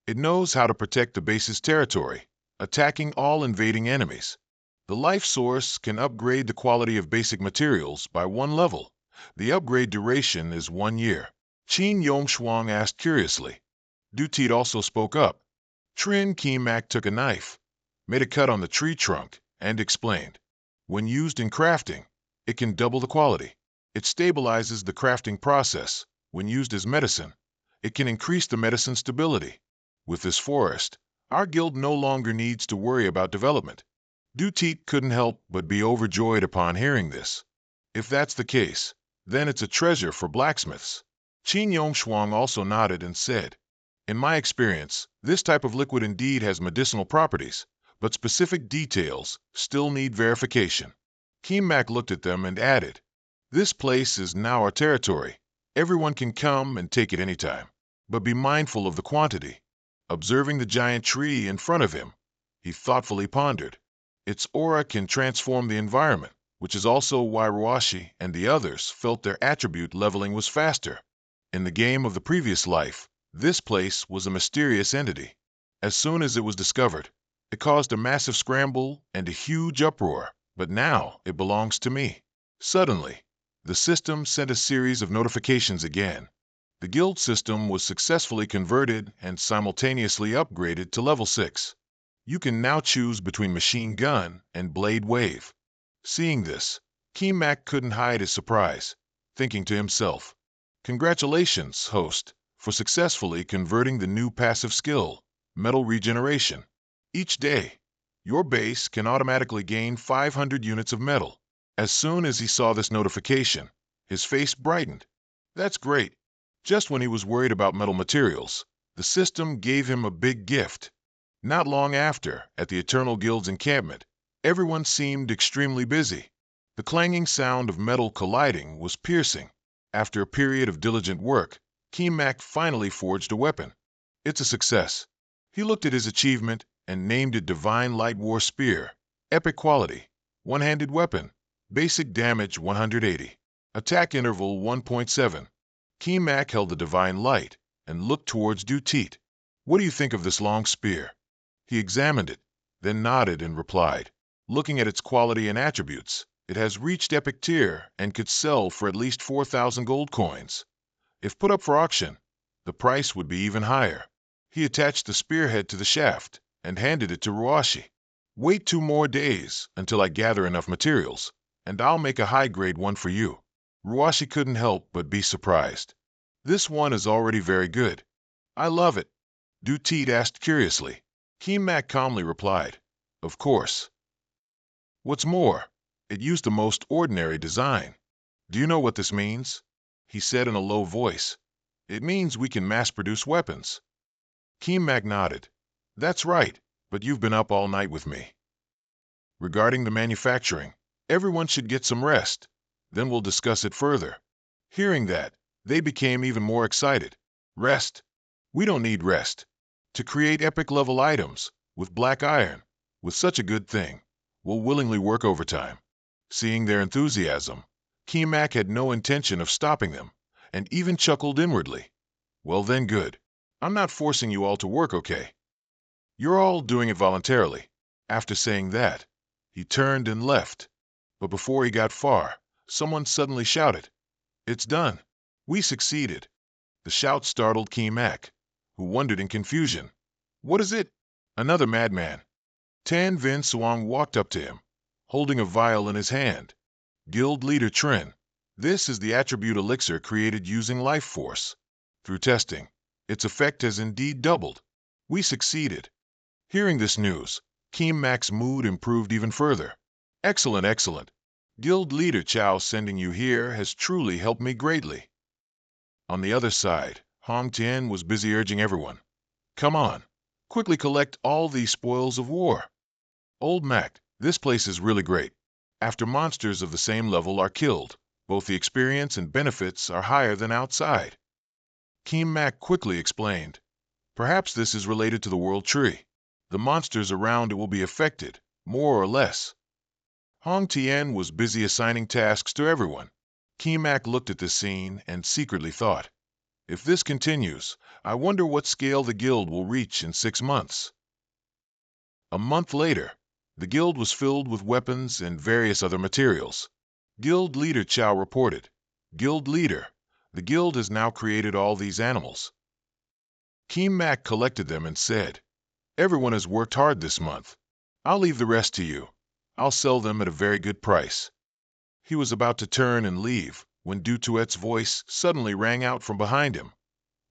It knows how to protect the base's territory, attacking all invading enemies. The life source can upgrade the quality of basic materials by 1 level. The upgrade duration is 1 year." Qin Yongshuang asked curiously. Dutit also spoke up. Trin Qimak took a knife, made a cut on the tree trunk, and explained. "When used in crafting, it can double the quality. It stabilizes the crafting process. When used as medicine, it can increase the medicine stability. With this forest, our guild no longer needs to worry about development." Dutit couldn't help but be overjoyed upon hearing this. If that's the case, then it's a treasure for blacksmiths. Qin Yongshuang also nodded and said, "In my experience, this type of liquid indeed has medicinal properties, but specific details still need verification." Qimak looked at them and added, "This place is now our territory. Everyone can come and take it anytime, but be mindful of the quantity." Observing the giant tree in front of him, he thoughtfully pondered. Its aura can transform the environment, which is also why Ruashi and the others felt their attribute leveling was faster. In the game of the previous life, this place was a mysterious entity. As soon as it was discovered, it caused a massive scramble and a huge uproar, but now it belongs to me. Suddenly, the system sent a series of notifications again. The guild system was successfully converted and simultaneously upgraded to level 6. You can now choose between machine gun and blade wave. Seeing this, Keemak couldn't hide his surprise, thinking to himself, "Congratulations, host, for successfully converting the new passive skill, metal regeneration. Each day, your base can automatically gain 500 units of metal." As soon as he saw this notification, his face brightened. That's great. Just when he was worried about metal materials, the system gave him a big gift. Not long after, at the Eternal Guild's encampment, everyone seemed extremely busy. The clanging sound of metal colliding was piercing. After a period of diligent work, Keemak finally forged a weapon. It's a success. He looked at his achievement and named it Divine Light War Spear. Epic quality. One-handed weapon. Basic damage 180. Attack interval 1.7. Keemak held the Divine Light and looked towards Dutit. "What do you think of this long spear?" He examined it, then nodded and replied, "Looking at its quality and attributes, it has reached epic tier and could sell for at least 4,000 gold coins. If put up for auction, the price would be even higher." He attached the spearhead to the shaft and handed it to Ruashi. "Wait 2 more days until I gather enough materials, and I'll make a high-grade one for you." Ruashi couldn't help but be surprised. "This one is already very good." "I love it," Dutit asked curiously. Keemak calmly replied, "Of course. What's more, it used the most ordinary design." "Do you know what this means?" he said in a low voice. "It means we can mass-produce weapons." Keemak nodded. "That's right, but you've been up all night with me. Regarding the manufacturing, everyone should get some rest. Then we'll discuss it further." Hearing that, they became even more excited. "Rest? We don't need rest. To create epic-level items, with black iron, with such a good thing, we'll willingly work overtime." Seeing their enthusiasm, Keemak had no intention of stopping them, and even chuckled inwardly. "Well then, good. I'm not forcing you all to work, okay? You're all doing it voluntarily." After saying that, he turned and left. But before he got far, someone suddenly shouted, "It's done. We succeeded." The shout startled Keemak, who wondered in confusion, "What is it?" Another madman. Tan Vin Suang walked up to him, holding a vial in his hand. "Guild leader Trin, this is the attribute elixir created using life force. Through testing, its effect has indeed doubled. We succeeded." Hearing this news, Keemak's mood improved even further. "Excellent, excellent. Guild leader Chao sending you here has truly helped me greatly." On the other side, Hong Tien was busy urging everyone, "Come on, quickly collect all these spoils of war. Old Mac, this place is really great. After monsters of the same level are killed, both the experience and benefits are higher than outside." Keemak quickly explained, "Perhaps this is related to the world tree. The monsters around it will be affected, more or less." Hong Tien was busy assigning tasks to everyone. Keemak looked at this scene and secretly thought, "If this continues, I wonder what scale the guild will reach in 6 months." A month later, the guild was filled with weapons and various other materials. Guild leader Chao reported, "Guild leader, the guild has now created all these animals." Keemak collected them and said, "Everyone has worked hard this month. I'll leave the rest to you. I'll sell them at a very good price." He was about to turn and leave when Dutuet's voice suddenly rang out from behind him.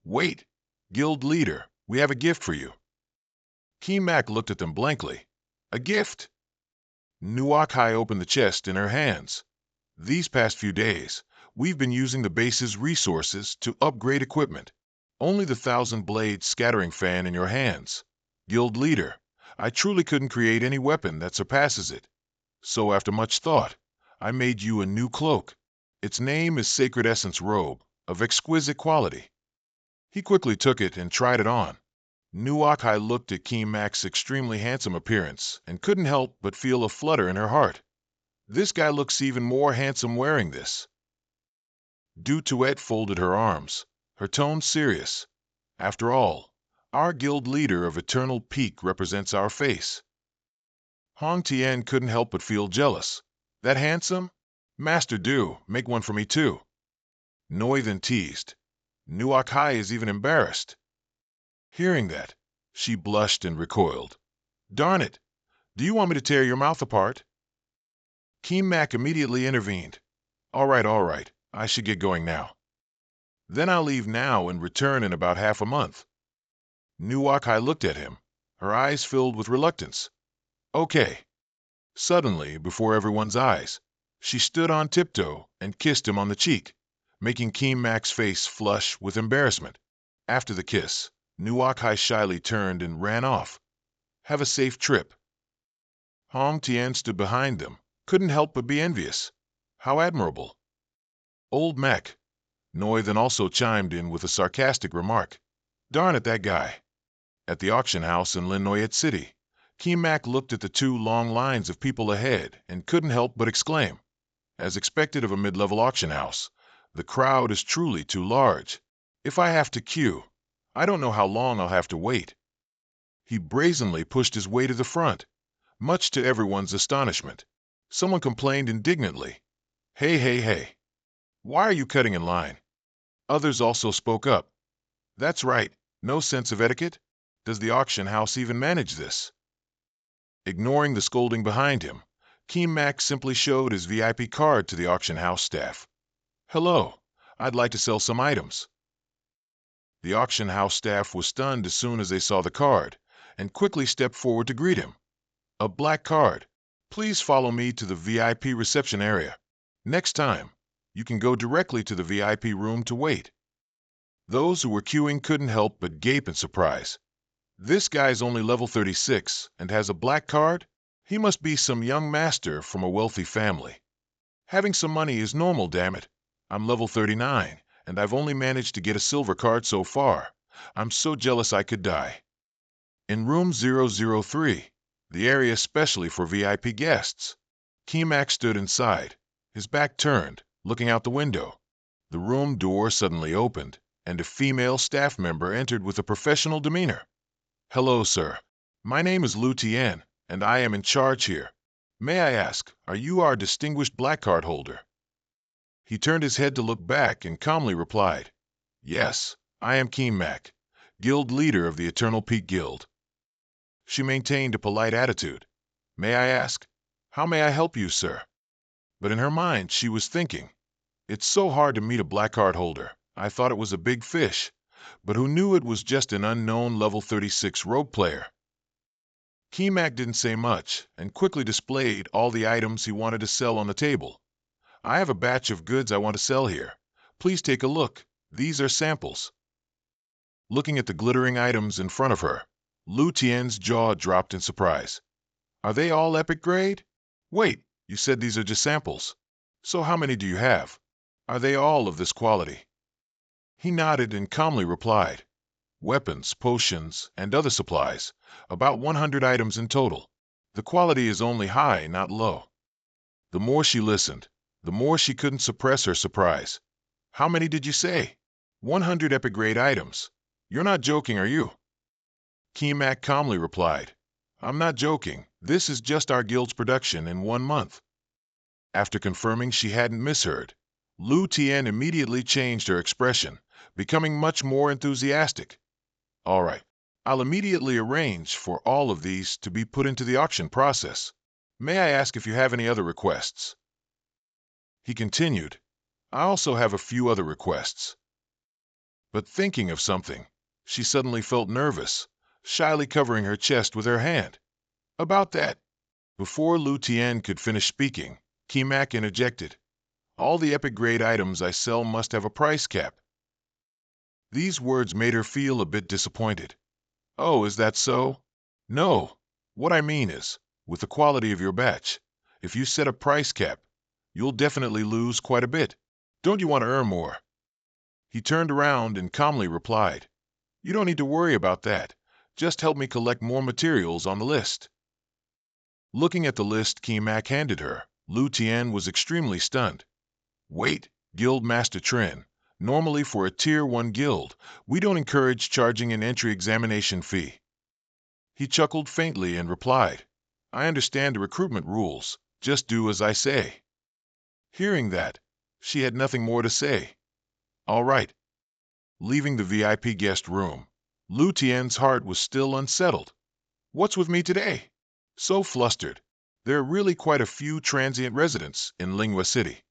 "Wait, guild leader, we have a gift for you." Keemak looked at them blankly. "A gift?" Nuakai opened the chest in her hands. "These past few days, we've been using the base's resources to upgrade equipment. Only the 1,000-blade scattering fan in your hands. Guild leader, I truly couldn't create any weapon that surpasses it. So after much thought, I made you a new cloak. Its name is Sacred Essence Robe, of exquisite quality." He quickly took it and tried it on. Nuakai looked at Keem Mac's extremely handsome appearance and couldn't help but feel a flutter in her heart. This guy looks even more handsome wearing this. Du Tuet folded her arms, her tone serious. After all, our guild leader of Eternal Peak represents our face. Hong Tian couldn't help but feel jealous. That handsome? Master Du, make one for me too. Noi then teased. Nuakai is even embarrassed. Hearing that, she blushed and recoiled. Darn it! Do you want me to tear your mouth apart? Keem Mac immediately intervened. All right, I should get going now. Then I'll leave now and return in about half a month. Nuakai looked at him, her eyes filled with reluctance. Okay. Suddenly, before everyone's eyes, she stood on tiptoe and kissed him on the cheek, making Keem Mac's face flush with embarrassment. After the kiss, Nuakai shyly turned and ran off. Have a safe trip. Hong Tian stood behind them, couldn't help but be envious. How admirable. Old Mac. Noi then also chimed in with a sarcastic remark. Darn it, that guy. At the auction house in Lin Noyet City, Keem Mac looked at the two long lines of people ahead and couldn't help but exclaim. As expected of a mid-level auction house, the crowd is truly too large. If I have to queue, I don't know how long I'll have to wait. He brazenly pushed his way to the front, much to everyone's astonishment. Someone complained indignantly. Hey. Why are you cutting in line? Others also spoke up. That's right, no sense of etiquette? Does the auction house even manage this? Ignoring the scolding behind him, Keem Mac simply showed his VIP card to the auction house staff. Hello, I'd like to sell some items. The auction house staff was stunned as soon as they saw the card, and quickly stepped forward to greet him. A black card. Please follow me to the VIP reception area. Next time, you can go directly to the VIP room to wait. Those who were queuing couldn't help but gape in surprise. This guy's only level 36 and has a black card? He must be some young master from a wealthy family. Having some money is normal, damn it. I'm level 39, and I've only managed to get a silver card so far. I'm so jealous I could die. In room 003, the area specially for VIP guests, Keem Mac stood inside, his back turned, looking out the window. The room door suddenly opened, and a female staff member entered with a professional demeanor. Hello, sir. My name is Lu Tian, and I am in charge here. May I ask, are you our distinguished black card holder? He turned his head to look back and calmly replied, Yes, I am Keem Mac, guild leader of the Eternal Peak Guild. She maintained a polite attitude. May I ask, how may I help you, sir? But in her mind, she was thinking, it's so hard to meet a black card holder. I thought it was a big fish, but who knew it was just an unknown level 36 rogue player? Keem Mac didn't say much and quickly displayed all the items he wanted to sell on the table. I have a batch of goods I want to sell here. Please take a look. These are samples. Looking at the glittering items in front of her, Lu Tian's jaw dropped in surprise. Are they all epic grade? Wait, you said these are just samples. So how many do you have? Are they all of this quality? He nodded and calmly replied, Weapons, potions, and other supplies, about 100 items in total. The quality is only high, not low. The more she listened, the more she couldn't suppress her surprise. How many did you say? 100 epic grade items. You're not joking, are you? Keem Mac calmly replied, I'm not joking. This is just our guild's production in 1 month. After confirming she hadn't misheard, Lu Tian immediately changed her expression, becoming much more enthusiastic. All right, I'll immediately arrange for all of these to be put into the auction process. May I ask if you have any other requests? He continued, I also have a few other requests. But thinking of something, she suddenly felt nervous, shyly covering her chest with her hand. About that. Before Lu Tian could finish speaking, Keem Mac interjected. All the epic grade items I sell must have a price cap. These words made her feel a bit disappointed. Oh, is that so? No. What I mean is, with the quality of your batch, if you set a price cap, you'll definitely lose quite a bit. Don't you want to earn more? He turned around and calmly replied, You don't need to worry about that. Just help me collect more materials on the list. Looking at the list Kimak handed her, Lu Tian was extremely stunned. Wait, Guild Master Trin. Normally for a Tier 1 guild, we don't encourage charging an entry examination fee. He chuckled faintly and replied, I understand the recruitment rules. Just do as I say. Hearing that, she had nothing more to say. All right. Leaving the VIP guest room, Lu Tian's heart was still unsettled. What's with me today? So flustered. There are really quite a few transient residents in Lingua City.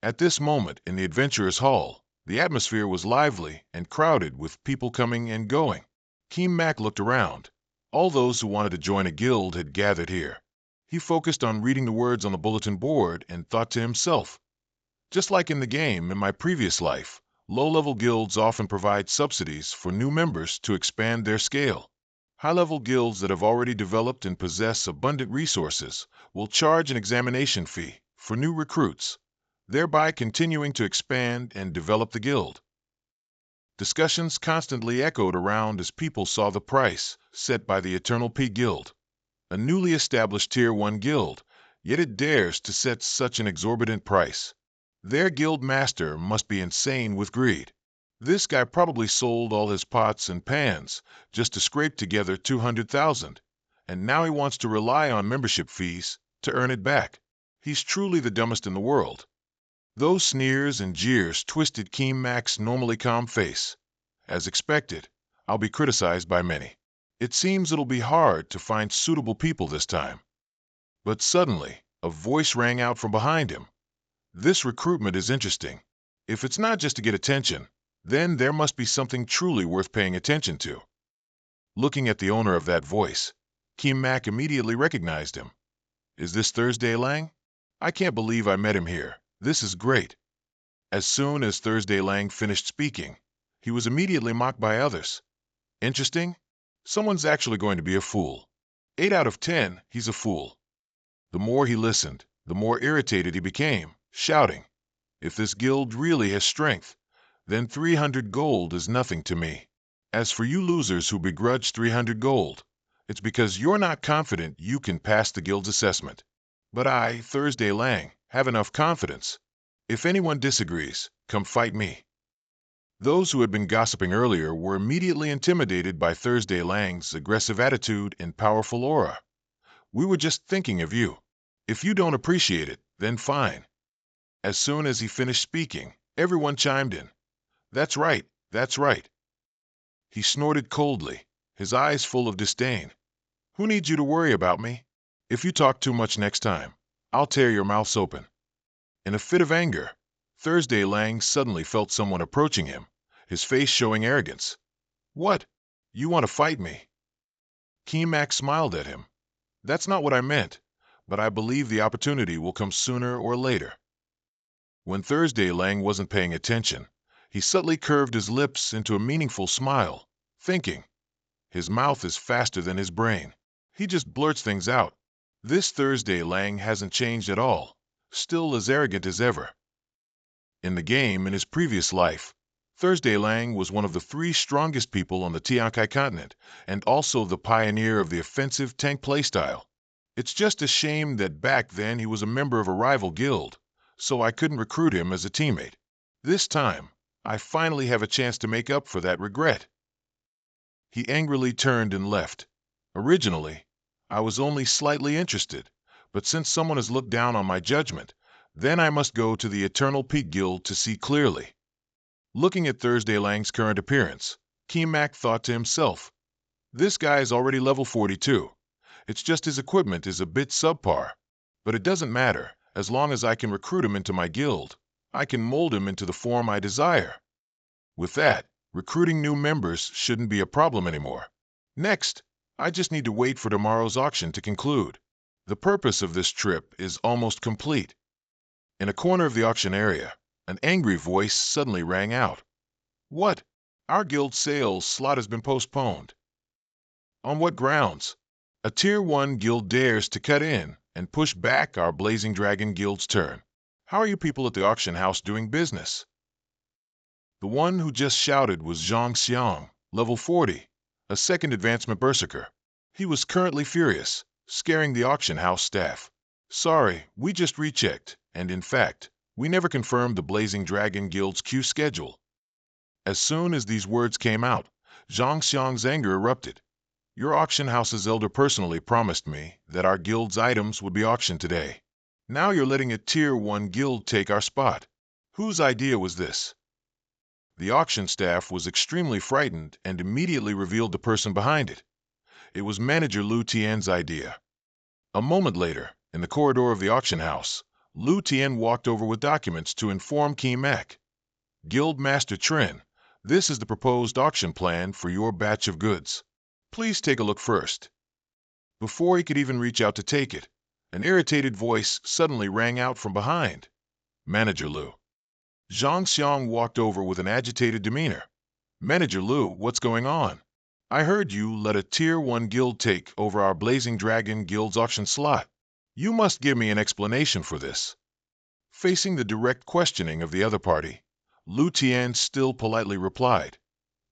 At this moment in the Adventurers' Hall, the atmosphere was lively and crowded with people coming and going. Kimak looked around. All those who wanted to join a guild had gathered here. He focused on reading the words on the bulletin board and thought to himself, just like in the game in my previous life, low-level guilds often provide subsidies for new members to expand their scale. High-level guilds that have already developed and possess abundant resources will charge an examination fee for new recruits, thereby continuing to expand and develop the guild. Discussions constantly echoed around as people saw the price set by the Eternal Peak Guild, a newly established Tier 1 guild, yet it dares to set such an exorbitant price. Their guild master must be insane with greed. This guy probably sold all his pots and pans just to scrape together 200,000, and now he wants to rely on membership fees to earn it back. He's truly the dumbest in the world. Those sneers and jeers twisted Kimak's normally calm face. As expected, I'll be criticized by many. It seems it'll be hard to find suitable people this time. But suddenly, a voice rang out from behind him. This recruitment is interesting. If it's not just to get attention, then there must be something truly worth paying attention to. Looking at the owner of that voice, Kimak immediately recognized him. Is this Thursday Lang? I can't believe I met him here. This is great. As soon as Thursday Lang finished speaking, he was immediately mocked by others. Interesting? Someone's actually going to be a fool. 8 out of 10, he's a fool. The more he listened, the more irritated he became, shouting, if this guild really has strength, then 300 gold is nothing to me. As for you losers who begrudge 300 gold, it's because you're not confident you can pass the guild's assessment. But I, Thursday Lang, have enough confidence. If anyone disagrees, come fight me. Those who had been gossiping earlier were immediately intimidated by Thursday Lang's aggressive attitude and powerful aura. We were just thinking of you. If you don't appreciate it, then fine. As soon as he finished speaking, everyone chimed in. That's right, that's right. He snorted coldly, his eyes full of disdain. Who needs you to worry about me? If you talk too much next time, I'll tear your mouths open. In a fit of anger, Thursday Lang suddenly felt someone approaching him, his face showing arrogance. What? You want to fight me? Kimak smiled at him. That's not what I meant, but I believe the opportunity will come sooner or later. When Thursday Lang wasn't paying attention, he subtly curved his lips into a meaningful smile, thinking, his mouth is faster than his brain. He just blurts things out. This Thursday Lang hasn't changed at all, still as arrogant as ever. In the game in his previous life, Thursday Lang was one of the 3 strongest people on the Tiankai continent, and also the pioneer of the offensive tank playstyle. It's just a shame that back then he was a member of a rival guild, so I couldn't recruit him as a teammate. This time, I finally have a chance to make up for that regret. He angrily turned and left. Originally, I was only slightly interested, but since someone has looked down on my judgment, then I must go to the Eternal Peak Guild to see clearly. Looking at Thursday Lang's current appearance, Kimak thought to himself, this guy is already level 42. It's just his equipment is a bit subpar. But it doesn't matter, as long as I can recruit him into my guild. I can mold him into the form I desire. With that, recruiting new members shouldn't be a problem anymore. Next, I just need to wait for tomorrow's auction to conclude. The purpose of this trip is almost complete. In a corner of the auction area, an angry voice suddenly rang out. What? Our guild sales slot has been postponed. On what grounds? A Tier 1 guild dares to cut in and push back our Blazing Dragon Guild's turn. How are you people at the auction house doing business? The one who just shouted was Zhang Xiang, level 40, a second advancement berserker. He was currently furious, scaring the auction house staff. Sorry, we just rechecked, and in fact, we never confirmed the Blazing Dragon Guild's queue schedule. As soon as these words came out, Zhang Xiang's anger erupted. Your auction house's elder personally promised me that our guild's items would be auctioned today. Now you're letting a Tier 1 guild take our spot. Whose idea was this? The auction staff was extremely frightened and immediately revealed the person behind it. It was Manager Lu Tian's idea. A moment later, in the corridor of the auction house, Lu Tian walked over with documents to inform Qi Mak. Guild Master Trin, this is the proposed auction plan for your batch of goods. Please take a look first. Before he could even reach out to take it, an irritated voice suddenly rang out from behind. Manager Lu. Zhang Xiang walked over with an agitated demeanor. Manager Lu, what's going on? I heard you let a Tier 1 guild take over our Blazing Dragon Guild's auction slot. You must give me an explanation for this. Facing the direct questioning of the other party, Lu Tian still politely replied,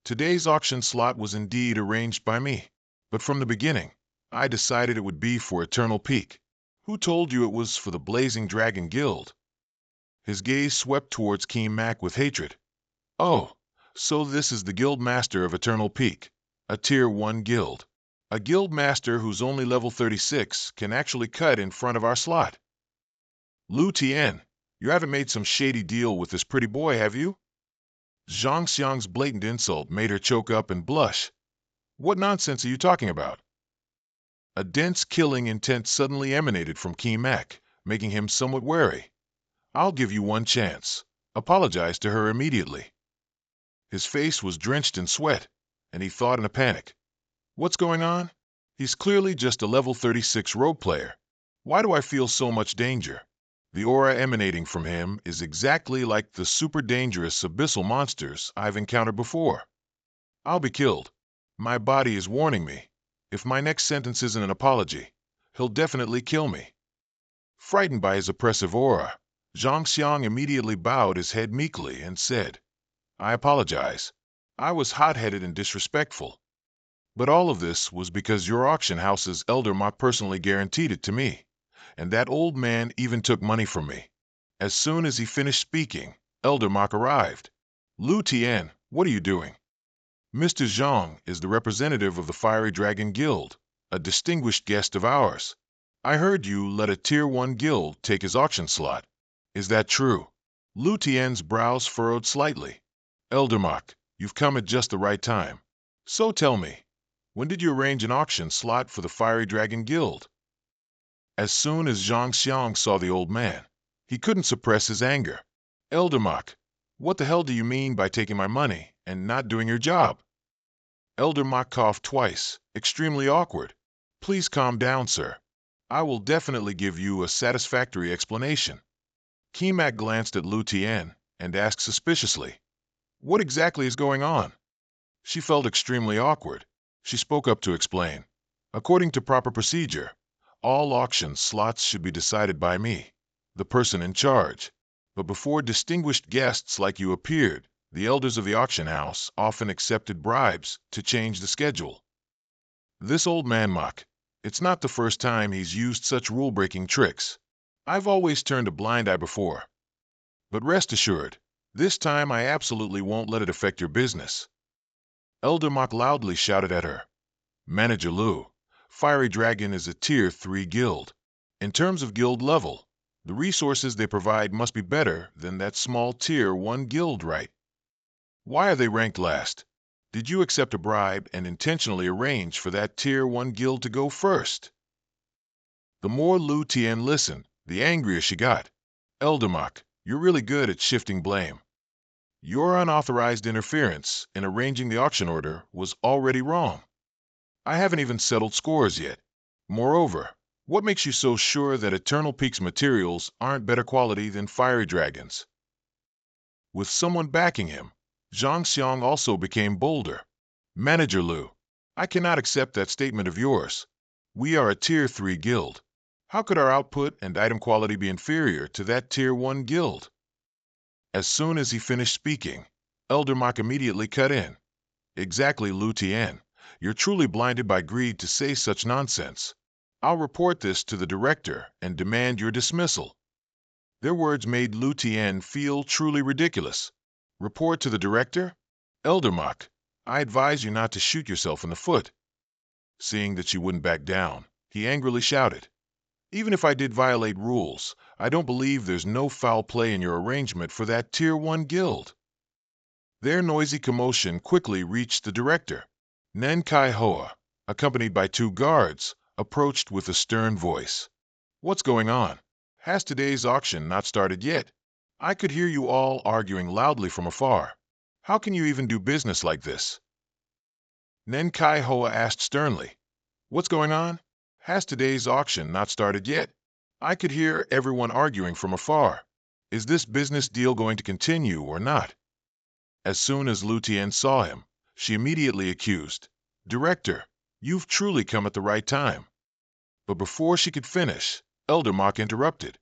Today's auction slot was indeed arranged by me, but from the beginning, I decided it would be for Eternal Peak. Who told you it was for the Blazing Dragon Guild? His gaze swept towards Qi Mak with hatred. Oh, so this is the Guild Master of Eternal Peak, a Tier 1 guild. A guild master who's only level 36 can actually cut in front of our slot. Lu Tian, you haven't made some shady deal with this pretty boy, have you? Zhang Xiang's blatant insult made her choke up and blush. What nonsense are you talking about? A dense killing intent suddenly emanated from Qi Mak, making him somewhat wary. I'll give you one chance. Apologize to her immediately. His face was drenched in sweat, and he thought in a panic. What's going on? He's clearly just a level 36 rogue player. Why do I feel so much danger? The aura emanating from him is exactly like the super dangerous abyssal monsters I've encountered before. I'll be killed. My body is warning me. If my next sentence isn't an apology, he'll definitely kill me. Frightened by his oppressive aura, Zhang Xiang immediately bowed his head meekly and said, I apologize. I was hot-headed and disrespectful. But all of this was because your auction house's elder Mok personally guaranteed it to me, and that old man even took money from me. As soon as he finished speaking, Elder Mok arrived. Lu Tian, what are you doing? Mr. Zhang is the representative of the Fiery Dragon Guild, a distinguished guest of ours. I heard you let a Tier 1 guild take his auction slot. Is that true? Lu Tian's brows furrowed slightly. Elder Mok, you've come at just the right time. So tell me, when did you arrange an auction slot for the Fiery Dragon Guild? As soon as Zhang Xiang saw the old man, he couldn't suppress his anger. Elder Mok, what the hell do you mean by taking my money and not doing your job? Elder Mok coughed twice, extremely awkward. Please calm down, sir. I will definitely give you a satisfactory explanation. Qi Mak glanced at Lu Tian and asked suspiciously, What exactly is going on? She felt extremely awkward. She spoke up to explain. According to proper procedure, all auction slots should be decided by me, the person in charge. But before distinguished guests like you appeared, the elders of the auction house often accepted bribes to change the schedule. This old man Mok, it's not the first time he's used such rule-breaking tricks. I've always turned a blind eye before. But rest assured, this time I absolutely won't let it affect your business. Elder Mok loudly shouted at her. Manager Lu, Fiery Dragon is a Tier 3 guild. In terms of guild level, the resources they provide must be better than that small Tier 1 guild, right? Why are they ranked last? Did you accept a bribe and intentionally arrange for that Tier 1 guild to go first? The more Lu Tian listened, the angrier she got. Elder Mok, you're really good at shifting blame. Your unauthorized interference in arranging the auction order was already wrong. I haven't even settled scores yet. Moreover, what makes you so sure that Eternal Peak's materials aren't better quality than Fiery Dragon's? With someone backing him, Zhang Xiang also became bolder. Manager Lu, I cannot accept that statement of yours. We are a Tier 3 guild. How could our output and item quality be inferior to that Tier 1 guild? As soon as he finished speaking, Elder Mok immediately cut in. Exactly, Lu Tian. You're truly blinded by greed to say such nonsense. I'll report this to the director and demand your dismissal. Their words made Lu Tian feel truly ridiculous. Report to the director? Eldermach, I advise you not to shoot yourself in the foot. Seeing that she wouldn't back down, he angrily shouted, even if I did violate rules, I don't believe there's no foul play in your arrangement for that Tier 1 guild. Their noisy commotion quickly reached the director. Nen Kai Hoa, accompanied by 2 guards, approached with a stern voice. What's going on? Has today's auction not started yet? I could hear you all arguing loudly from afar. How can you even do business like this? Nen Kai Hoa asked sternly. What's going on? Has today's auction not started yet? I could hear everyone arguing from afar. Is this business deal going to continue or not? As soon as Lu Tian saw him, she immediately accused, Director, you've truly come at the right time. But before she could finish, Elder Mok interrupted.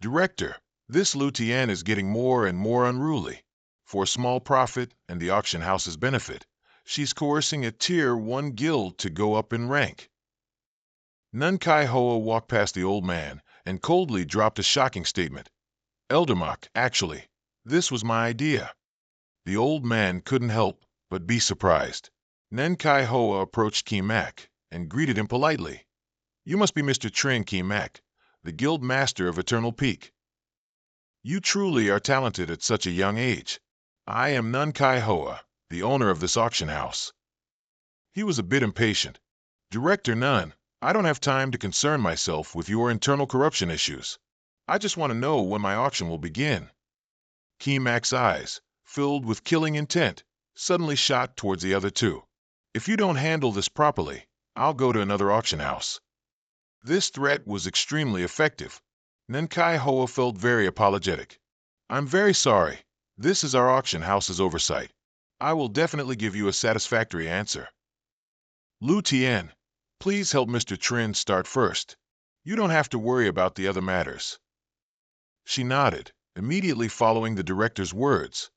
Director, this Lu Tian is getting more and more unruly. For a small profit and the auction house's benefit, she's coercing a Tier 1 guild to go up in rank. Nun Kai Hoa walked past the old man and coldly dropped a shocking statement. Eldermach, actually, this was my idea. The old man couldn't help but be surprised. Nen Kai Hoa approached Kimak and greeted him politely. You must be Mr. Trin Kimak, the guild master of Eternal Peak. You truly are talented at such a young age. I am Nun Kai Hoa, the owner of this auction house. He was a bit impatient. Director Nun, I don't have time to concern myself with your internal corruption issues. I just want to know when my auction will begin. Kimak's eyes, filled with killing intent, suddenly shot towards the other 2. If you don't handle this properly, I'll go to another auction house. This threat was extremely effective. Nenkai Hoa felt very apologetic. I'm very sorry. This is our auction house's oversight. I will definitely give you a satisfactory answer. Lu Tian, please help Mr. Trin start first. You don't have to worry about the other matters. She nodded, immediately following the director's words.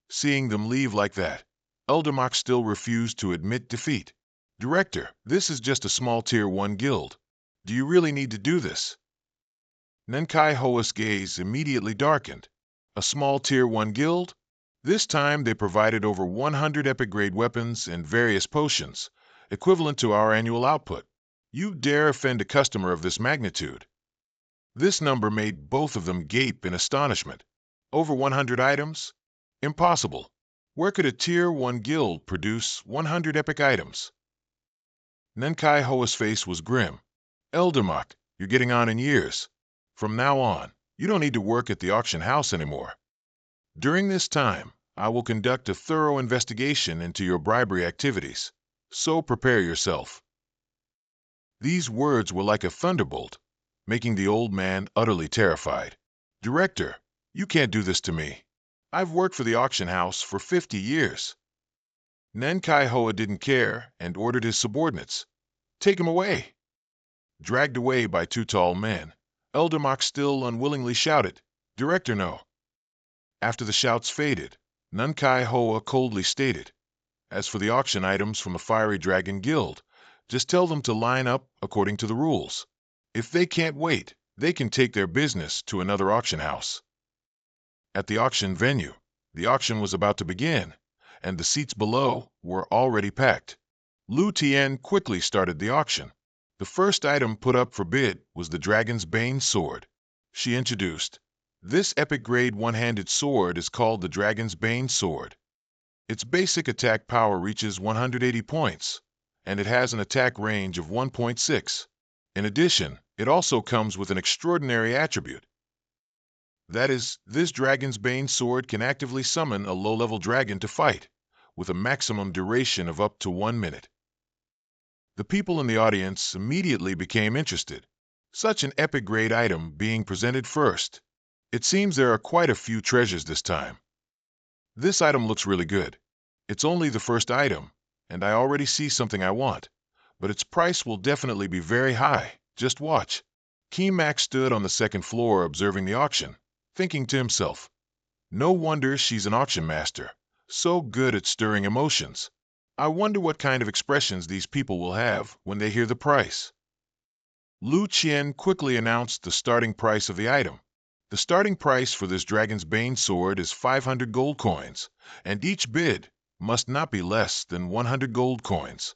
Seeing them leave like that, Eldermach still refused to admit defeat. Director, this is just a small Tier 1 guild. Do you really need to do this? Nenkai Hoa's gaze immediately darkened. A small Tier 1 guild? This time they provided over 100 epic-grade weapons and various potions, equivalent to our annual output. You dare offend a customer of this magnitude? This number made both of them gape in astonishment. Over 100 items? Impossible. Where could a Tier 1 guild produce 100 epic items? Nenkai Hoa's face was grim. Eldermach, you're getting on in years. From now on, you don't need to work at the auction house anymore. During this time, I will conduct a thorough investigation into your bribery activities, so prepare yourself. These words were like a thunderbolt, making the old man utterly terrified. Director, you can't do this to me. I've worked for the auction house for 50 years. Nenkai Hoa didn't care and ordered his subordinates. Take him away. Dragged away by 2 tall men, Eldermach still unwillingly shouted, Director, no. After the shouts faded, Nenkai Hoa coldly stated, as for the auction items from the Fiery Dragon Guild, just tell them to line up according to the rules. If they can't wait, they can take their business to another auction house. At the auction venue, the auction was about to begin, and the seats below were already packed. Lu Tian quickly started the auction. The first item put up for bid was the Dragon's Bane sword. She introduced, this epic-grade one-handed sword is called the Dragon's Bane sword. Its basic attack power reaches 180 points, and it has an attack range of 1.6. In addition, it also comes with an extraordinary attribute. That is, this Dragon's Bane sword can actively summon a low-level dragon to fight, with a maximum duration of up to 1 minute. The people in the audience immediately became interested. Such an epic-grade item being presented first. It seems there are quite a few treasures this time. This item looks really good. It's only the first item, and I already see something I want, but its price will definitely be very high. Just watch. Kimak stood on the second floor observing the auction, thinking to himself, no wonder she's an auction master, so good at stirring emotions. I wonder what kind of expressions these people will have when they hear the price. Lu Qian quickly announced the starting price of the item. The starting price for this Dragon's Bane sword is 500 gold coins, and each bid must not be less than 100 gold coins.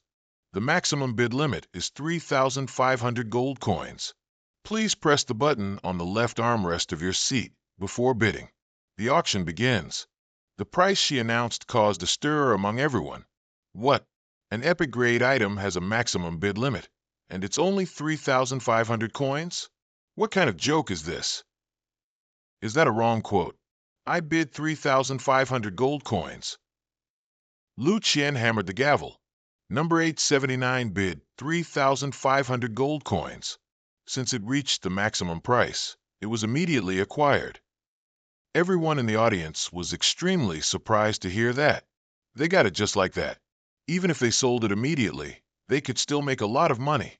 The maximum bid limit is 3,500 gold coins. Please press the button on the left armrest of your seat before bidding. The auction begins. The price she announced caused a stir among everyone. What? An epic grade item has a maximum bid limit, and it's only 3,500 coins? What kind of joke is this? Is that a wrong quote? I bid 3,500 gold coins. Lu Qian hammered the gavel. Number 879 bid 3,500 gold coins. Since it reached the maximum price, it was immediately acquired. Everyone in the audience was extremely surprised to hear that. They got it just like that. Even if they sold it immediately, they could still make a lot of money.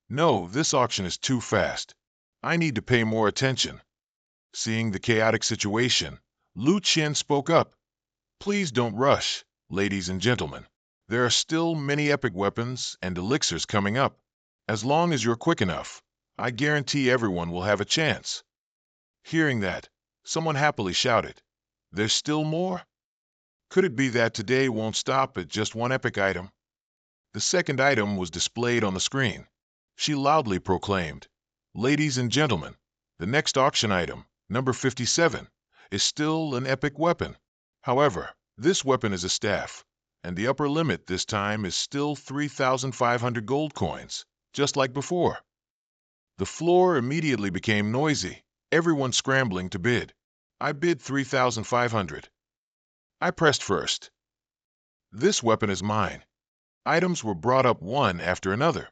No, this auction is too fast. I need to pay more attention. Seeing the chaotic situation, Lu Qian spoke up. Please don't rush, ladies and gentlemen. There are still many epic weapons and elixirs coming up. As long as you're quick enough, I guarantee everyone will have a chance. Hearing that, someone happily shouted, "There's still more?" Could it be that today won't stop at just one epic item? The second item was displayed on the screen. She loudly proclaimed, "Ladies and gentlemen, the next auction item, number 57, is still an epic weapon. However, this weapon is a staff, and the upper limit this time is still 3,500 gold coins, just like before." The floor immediately became noisy, everyone scrambling to bid. I bid 3,500. I pressed first. This weapon is mine. Items were brought up one after another.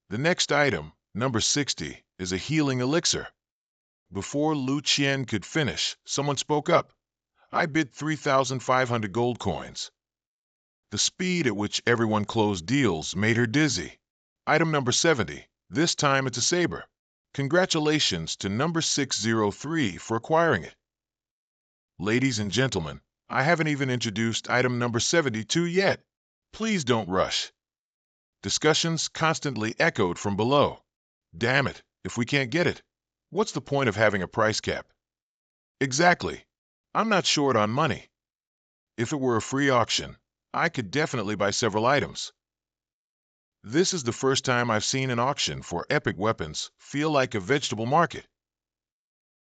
The next item, number 60, is a healing elixir. Before Lu Qian could finish, someone spoke up. I bid 3,500 gold coins. The speed at which everyone closed deals made her dizzy. Item number 70. This time it's a saber. Congratulations to number 603 for acquiring it. Ladies and gentlemen, I haven't even introduced item number 72 yet. Please don't rush. Discussions constantly echoed from below. Damn it, if we can't get it, what's the point of having a price cap? Exactly. I'm not short on money. If it were a free auction, I could definitely buy several items. This is the first time I've seen an auction for epic weapons feel like a vegetable market.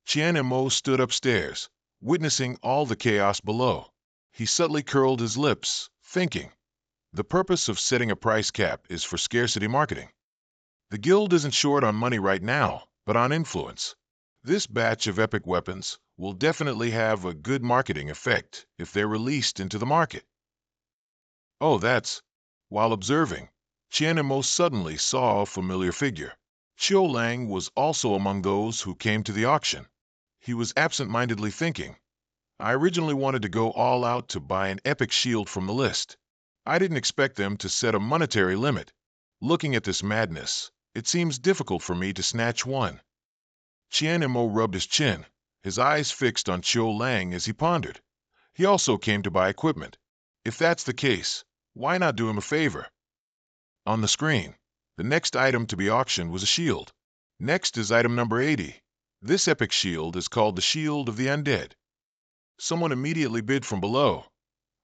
Qian and Mo stood upstairs, witnessing all the chaos below. He subtly curled his lips, thinking, the purpose of setting a price cap is for scarcity marketing. The guild isn't short on money right now, but on influence. This batch of epic weapons will definitely have a good marketing effect if they're released into the market. Oh, that's... While observing, Qian and Mo suddenly saw a familiar figure. Qiu Lang was also among those who came to the auction. He was absent-mindedly thinking, I originally wanted to go all out to buy an epic shield from the list. I didn't expect them to set a monetary limit. Looking at this madness, it seems difficult for me to snatch one. Qian and Mo rubbed his chin, his eyes fixed on Qiu Lang as he pondered. He also came to buy equipment. If that's the case, why not do him a favor? On the screen, the next item to be auctioned was a shield. Next is item number 80. This epic shield is called the Shield of the Undead. Someone immediately bid from below.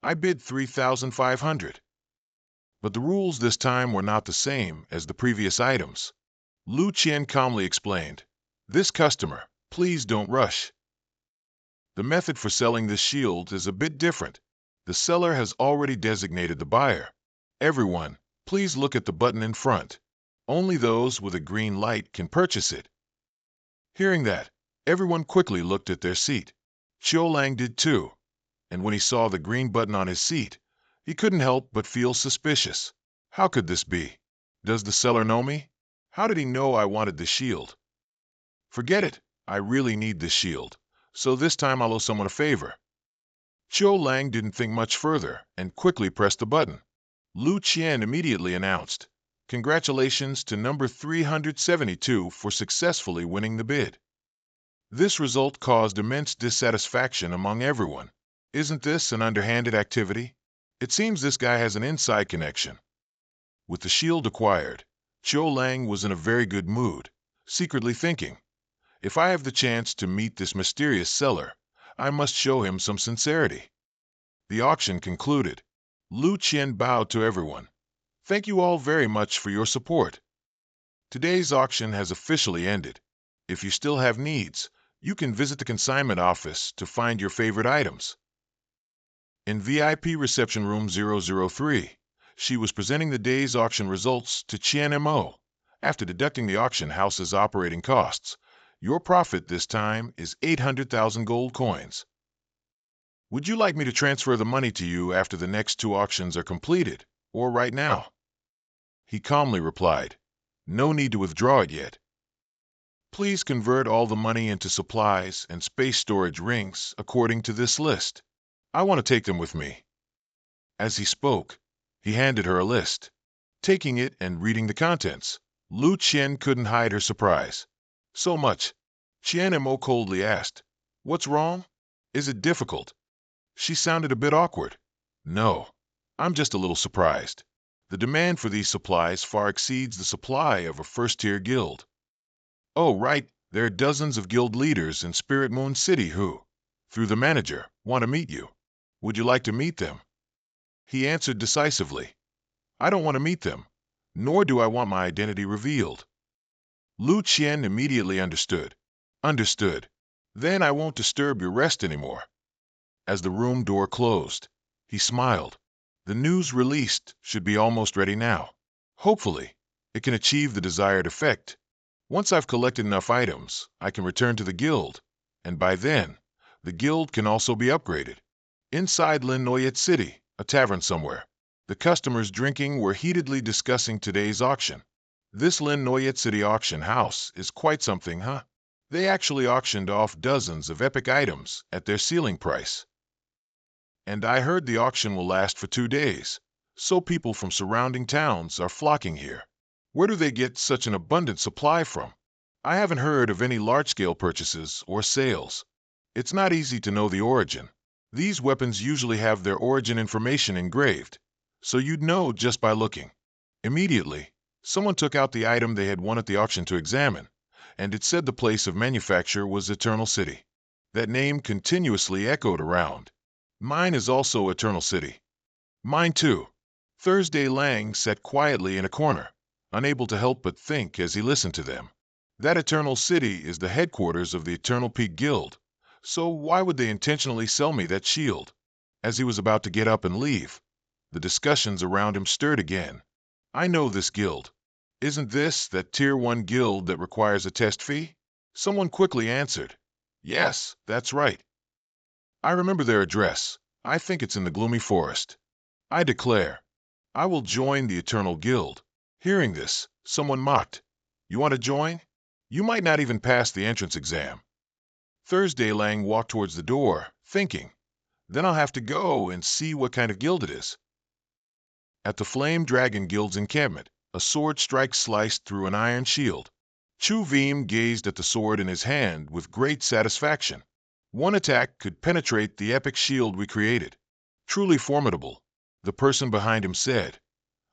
I bid 3,500. But the rules this time were not the same as the previous items. Lu Qian calmly explained, this customer, please don't rush. The method for selling this shield is a bit different. The seller has already designated the buyer. Everyone, please look at the button in front. Only those with a green light can purchase it. Hearing that, everyone quickly looked at their seat. Qiu Lang did too, and when he saw the green button on his seat, he couldn't help but feel suspicious. How could this be? Does the seller know me? How did he know I wanted the shield? Forget it, I really need this shield, so this time I'll owe someone a favor. Qiu Lang didn't think much further and quickly pressed the button. Lu Qian immediately announced, congratulations to number 372 for successfully winning the bid. This result caused immense dissatisfaction among everyone. Isn't this an underhanded activity? It seems this guy has an inside connection. With the shield acquired, Chiu Lang was in a very good mood, secretly thinking, if I have the chance to meet this mysterious seller, I must show him some sincerity. The auction concluded. Lu Qian bowed to everyone. Thank you all very much for your support. Today's auction has officially ended. If you still have needs, you can visit the consignment office to find your favorite items. In VIP reception room 003, she was presenting the day's auction results to Qian Mo. After deducting the auction house's operating costs, your profit this time is 800,000 gold coins. Would you like me to transfer the money to you after the next 2 auctions are completed, or right now? He calmly replied, no need to withdraw it yet. Please convert all the money into supplies and space storage rings according to this list. I want to take them with me. As he spoke, he handed her a list. Taking it and reading the contents, Lu Qian couldn't hide her surprise. So much. Qian Mo coldly asked, what's wrong? Is it difficult? She sounded a bit awkward. No, I'm just a little surprised. The demand for these supplies far exceeds the supply of a first-tier guild. Oh, right, there are dozens of guild leaders in Spirit Moon City who, through the manager, want to meet you. Would you like to meet them? He answered decisively. I don't want to meet them, nor do I want my identity revealed. Lu Qian immediately understood. Understood. Then I won't disturb your rest anymore. As the room door closed, he smiled. The news released should be almost ready now. Hopefully, it can achieve the desired effect. Once I've collected enough items, I can return to the guild, and by then, the guild can also be upgraded. Inside Lin Noyet City, a tavern somewhere, the customers drinking were heatedly discussing today's auction. This Lin Noyet City auction house is quite something, huh? They actually auctioned off dozens of epic items at their ceiling price. And I heard the auction will last for 2 days, so people from surrounding towns are flocking here. Where do they get such an abundant supply from? I haven't heard of any large-scale purchases or sales. It's not easy to know the origin. These weapons usually have their origin information engraved, so you'd know just by looking. Immediately, someone took out the item they had won at the auction to examine, and it said the place of manufacture was Eternal City. That name continuously echoed around. Mine is also Eternal City. Mine too. Thursday Lang sat quietly in a corner, unable to help but think as he listened to them. That Eternal City is the headquarters of the Eternal Peak Guild, so why would they intentionally sell me that shield? As he was about to get up and leave, the discussions around him stirred again. I know this guild. Isn't this that Tier 1 guild that requires a test fee? Someone quickly answered. Yes, that's right. I remember their address. I think it's in the gloomy forest. I declare, I will join the Eternal Guild. Hearing this, someone mocked. You want to join? You might not even pass the entrance exam. Thursday Lang walked towards the door, thinking, then I'll have to go and see what kind of guild it is. At the Flame Dragon Guild's encampment, a sword strike sliced through an iron shield. Chu Veem gazed at the sword in his hand with great satisfaction. One attack could penetrate the epic shield we created. Truly formidable, the person behind him said.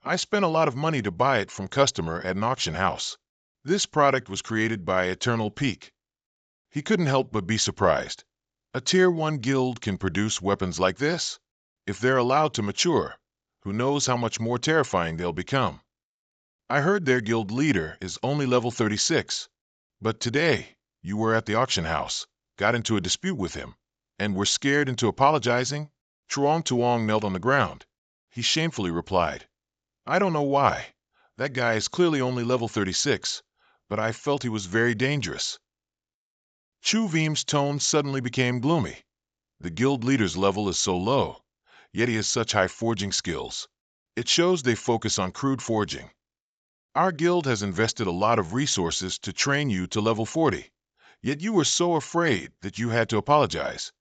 I spent a lot of money to buy it from customer at an auction house. This product was created by Eternal Peak. He couldn't help but be surprised. A Tier 1 guild can produce weapons like this? If they're allowed to mature, who knows how much more terrifying they'll become. I heard their guild leader is only level 36. But today, you were at the auction house, got into a dispute with him, and were scared into apologizing? Truong Tuong knelt on the ground. He shamefully replied, I don't know why. That guy is clearly only level 36, but I felt he was very dangerous. Chu Veem's tone suddenly became gloomy. The guild leader's level is so low, yet he has such high forging skills. It shows they focus on crude forging. Our guild has invested a lot of resources to train you to level 40, yet you were so afraid that you had to apologize.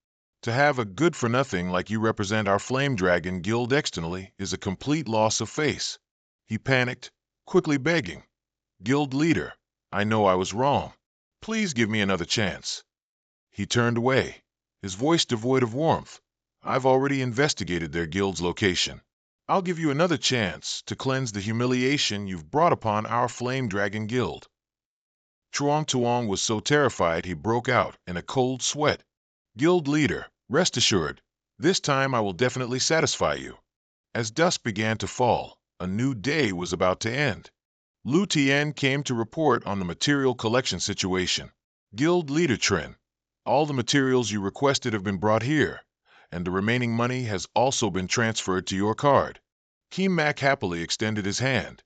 To have a good-for-nothing like you represent our Flame Dragon Guild externally is a complete loss of face. He panicked, quickly begging, Guild leader, I know I was wrong. Please give me another chance. He turned away, his voice devoid of warmth. I've already investigated their guild's location. I'll give you another chance to cleanse the humiliation you've brought upon our Flame Dragon Guild. Truong Tuong was so terrified he broke out in a cold sweat. Guild leader, rest assured, this time I will definitely satisfy you. As dusk began to fall, a new day was about to end. Lu Tien came to report on the material collection situation. Guild leader Trin, all the materials you requested have been brought here, and the remaining money has also been transferred to your card. Keem Mac happily extended his hand.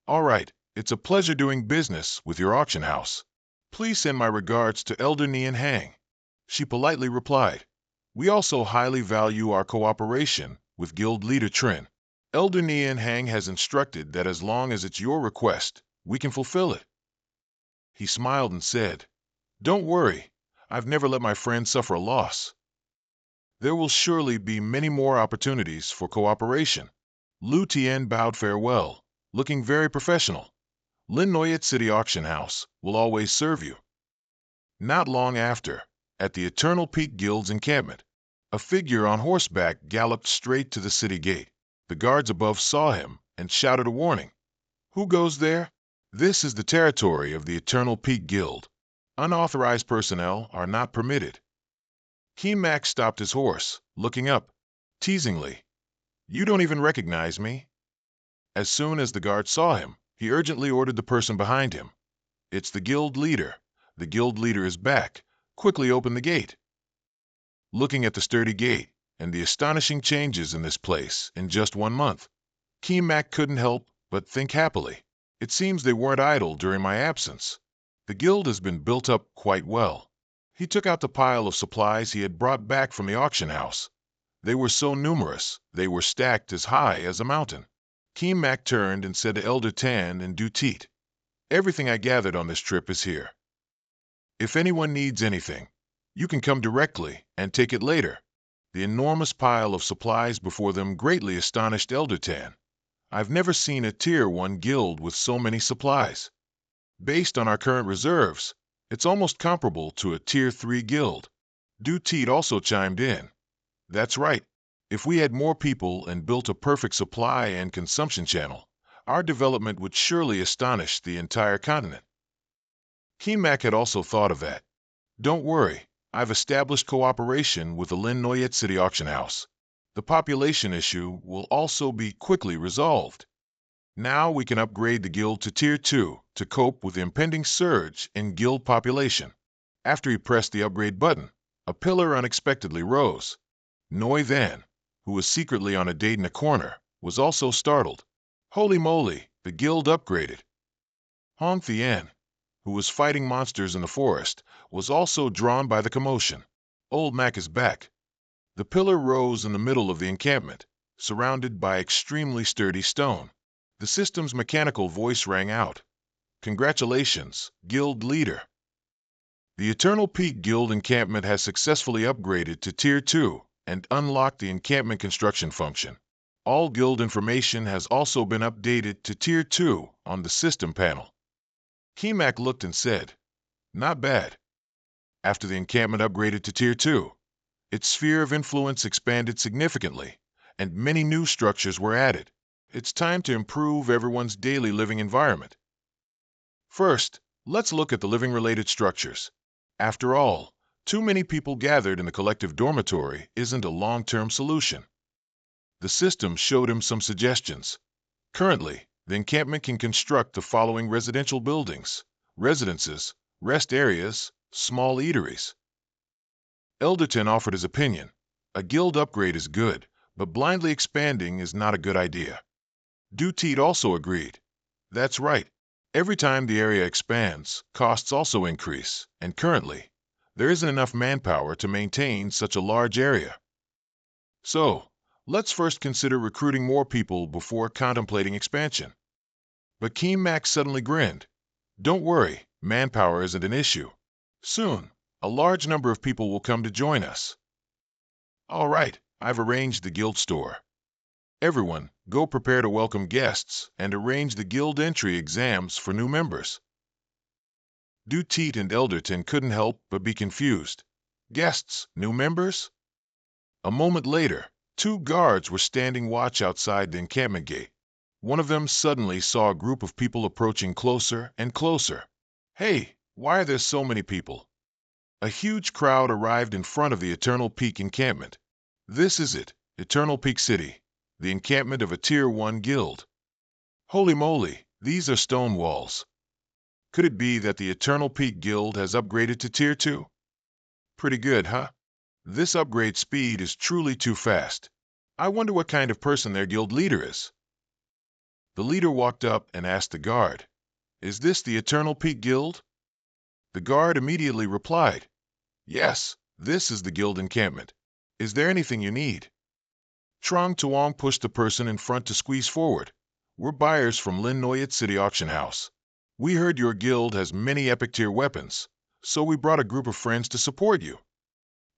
All right, it's a pleasure doing business with your auction house. Please send my regards to Elder Nian Hang. She politely replied. We also highly value our cooperation with Guild leader Trin. Elder Nian Hang has instructed that as long as it's your request, we can fulfill it. He smiled and said, Don't worry, I've never let my friends suffer a loss. There will surely be many more opportunities for cooperation. Lu Tien bowed farewell, looking very professional. Lin Noyet City Auction House will always serve you. Not long after, at the Eternal Peak Guild's encampment, a figure on horseback galloped straight to the city gate. The guards above saw him and shouted a warning. Who goes there? This is the territory of the Eternal Peak Guild. Unauthorized personnel are not permitted. Keem Mac stopped his horse, looking up, teasingly. You don't even recognize me? As soon as the guard saw him, he urgently ordered the person behind him. It's the guild leader. The guild leader is back. Quickly open the gate. Looking at the sturdy gate and the astonishing changes in this place in just 1 month, Keem Mac couldn't help but think happily. It seems they weren't idle during my absence. The guild has been built up quite well. He took out the pile of supplies he had brought back from the auction house. They were so numerous, they were stacked as high as a mountain. Keem Mac turned and said to Elder Tan and Du Teet, Everything I gathered on this trip is here. If anyone needs anything, you can come directly and take it later. The enormous pile of supplies before them greatly astonished Elder Tan. I've never seen a Tier 1 guild with so many supplies. Based on our current reserves, it's almost comparable to a Tier 3 guild. Du Teet also chimed in. That's right. If we had more people and built a perfect supply and consumption channel, our development would surely astonish the entire continent. Keem Mac had also thought of that. Don't worry, I've established cooperation with the Lin Noyet City Auction House. The population issue will also be quickly resolved. Now we can upgrade the guild to Tier 2 to cope with the impending surge in guild population. After he pressed the upgrade button, a pillar unexpectedly rose. Noi Than, who was secretly on a date in a corner, was also startled. Holy moly, the guild upgraded. Hong Thien, who was fighting monsters in the forest, was also drawn by the commotion. Old Mac is back. The pillar rose in the middle of the encampment, surrounded by extremely sturdy stone. The system's mechanical voice rang out. Congratulations, guild leader. The Eternal Peak Guild encampment has successfully upgraded to Tier 2 and unlocked the encampment construction function. All guild information has also been updated to Tier 2 on the system panel. Keem Mac looked and said, Not bad. After the encampment upgraded to Tier 2, its sphere of influence expanded significantly, and many new structures were added. It's time to improve everyone's daily living environment. First, let's look at the living-related structures. After all, too many people gathered in the collective dormitory isn't a long-term solution. The system showed him some suggestions. Currently, the encampment can construct the following residential buildings: residences, rest areas, small eateries. Elderton offered his opinion. A guild upgrade is good, but blindly expanding is not a good idea. Du Teet also agreed. That's right. Every time the area expands, costs also increase, and currently, there isn't enough manpower to maintain such a large area. So, let's first consider recruiting more people before contemplating expansion. But Keem Mac suddenly grinned. Don't worry, manpower isn't an issue. Soon, a large number of people will come to join us. All right, I've arranged the guild store. Everyone, go prepare to welcome guests and arrange the guild entry exams for new members. Du Teet and Elderton couldn't help but be confused. Guests, new members? A moment later, two guards were standing watch outside the encampment gate. One of them suddenly saw a group of people approaching closer and closer. Hey, why are there so many people? A huge crowd arrived in front of the Eternal Peak encampment. This is it, Eternal Peak City, the encampment of a Tier 1 guild. Holy moly, these are stone walls. Could it be that the Eternal Peak Guild has upgraded to Tier 2? Pretty good, huh? This upgrade speed is truly too fast. I wonder what kind of person their guild leader is. The leader walked up and asked the guard, "Is this the Eternal Peak Guild?" The guard immediately replied, "Yes, this is the guild encampment. Is there anything you need?" Trong Tuong pushed the person in front to squeeze forward. "We're buyers from Lin Noyat City Auction House. We heard your guild has many epic tier weapons, so we brought a group of friends to support you."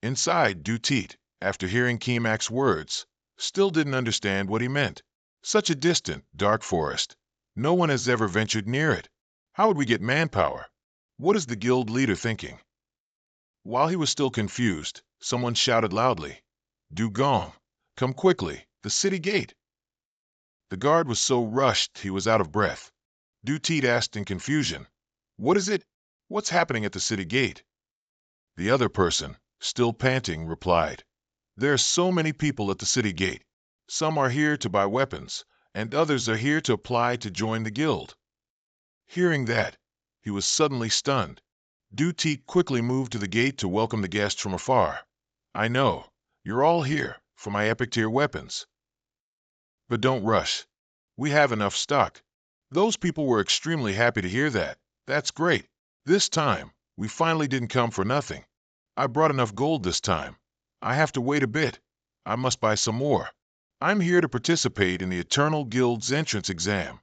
Inside, Dutit, after hearing Kimak's words, still didn't understand what he meant. Such a distant, dark forest. No one has ever ventured near it. How would we get manpower? What is the guild leader thinking? While he was still confused, someone shouted loudly, "Dugong, come quickly, the city gate." The guard was so rushed he was out of breath. Dutit asked in confusion, "What is it? What's happening at the city gate?" The other person, still panting, replied, "There are so many people at the city gate. Some are here to buy weapons, and others are here to apply to join the guild." Hearing that, he was suddenly stunned. Dutit quickly moved to the gate to welcome the guests from afar. "I know, you're all here for my epic tier weapons. But don't rush. We have enough stock." Those people were extremely happy to hear that. "That's great. This time, we finally didn't come for nothing. I brought enough gold this time. I have to wait a bit. I must buy some more. I'm here to participate in the Eternal Guild's entrance exam."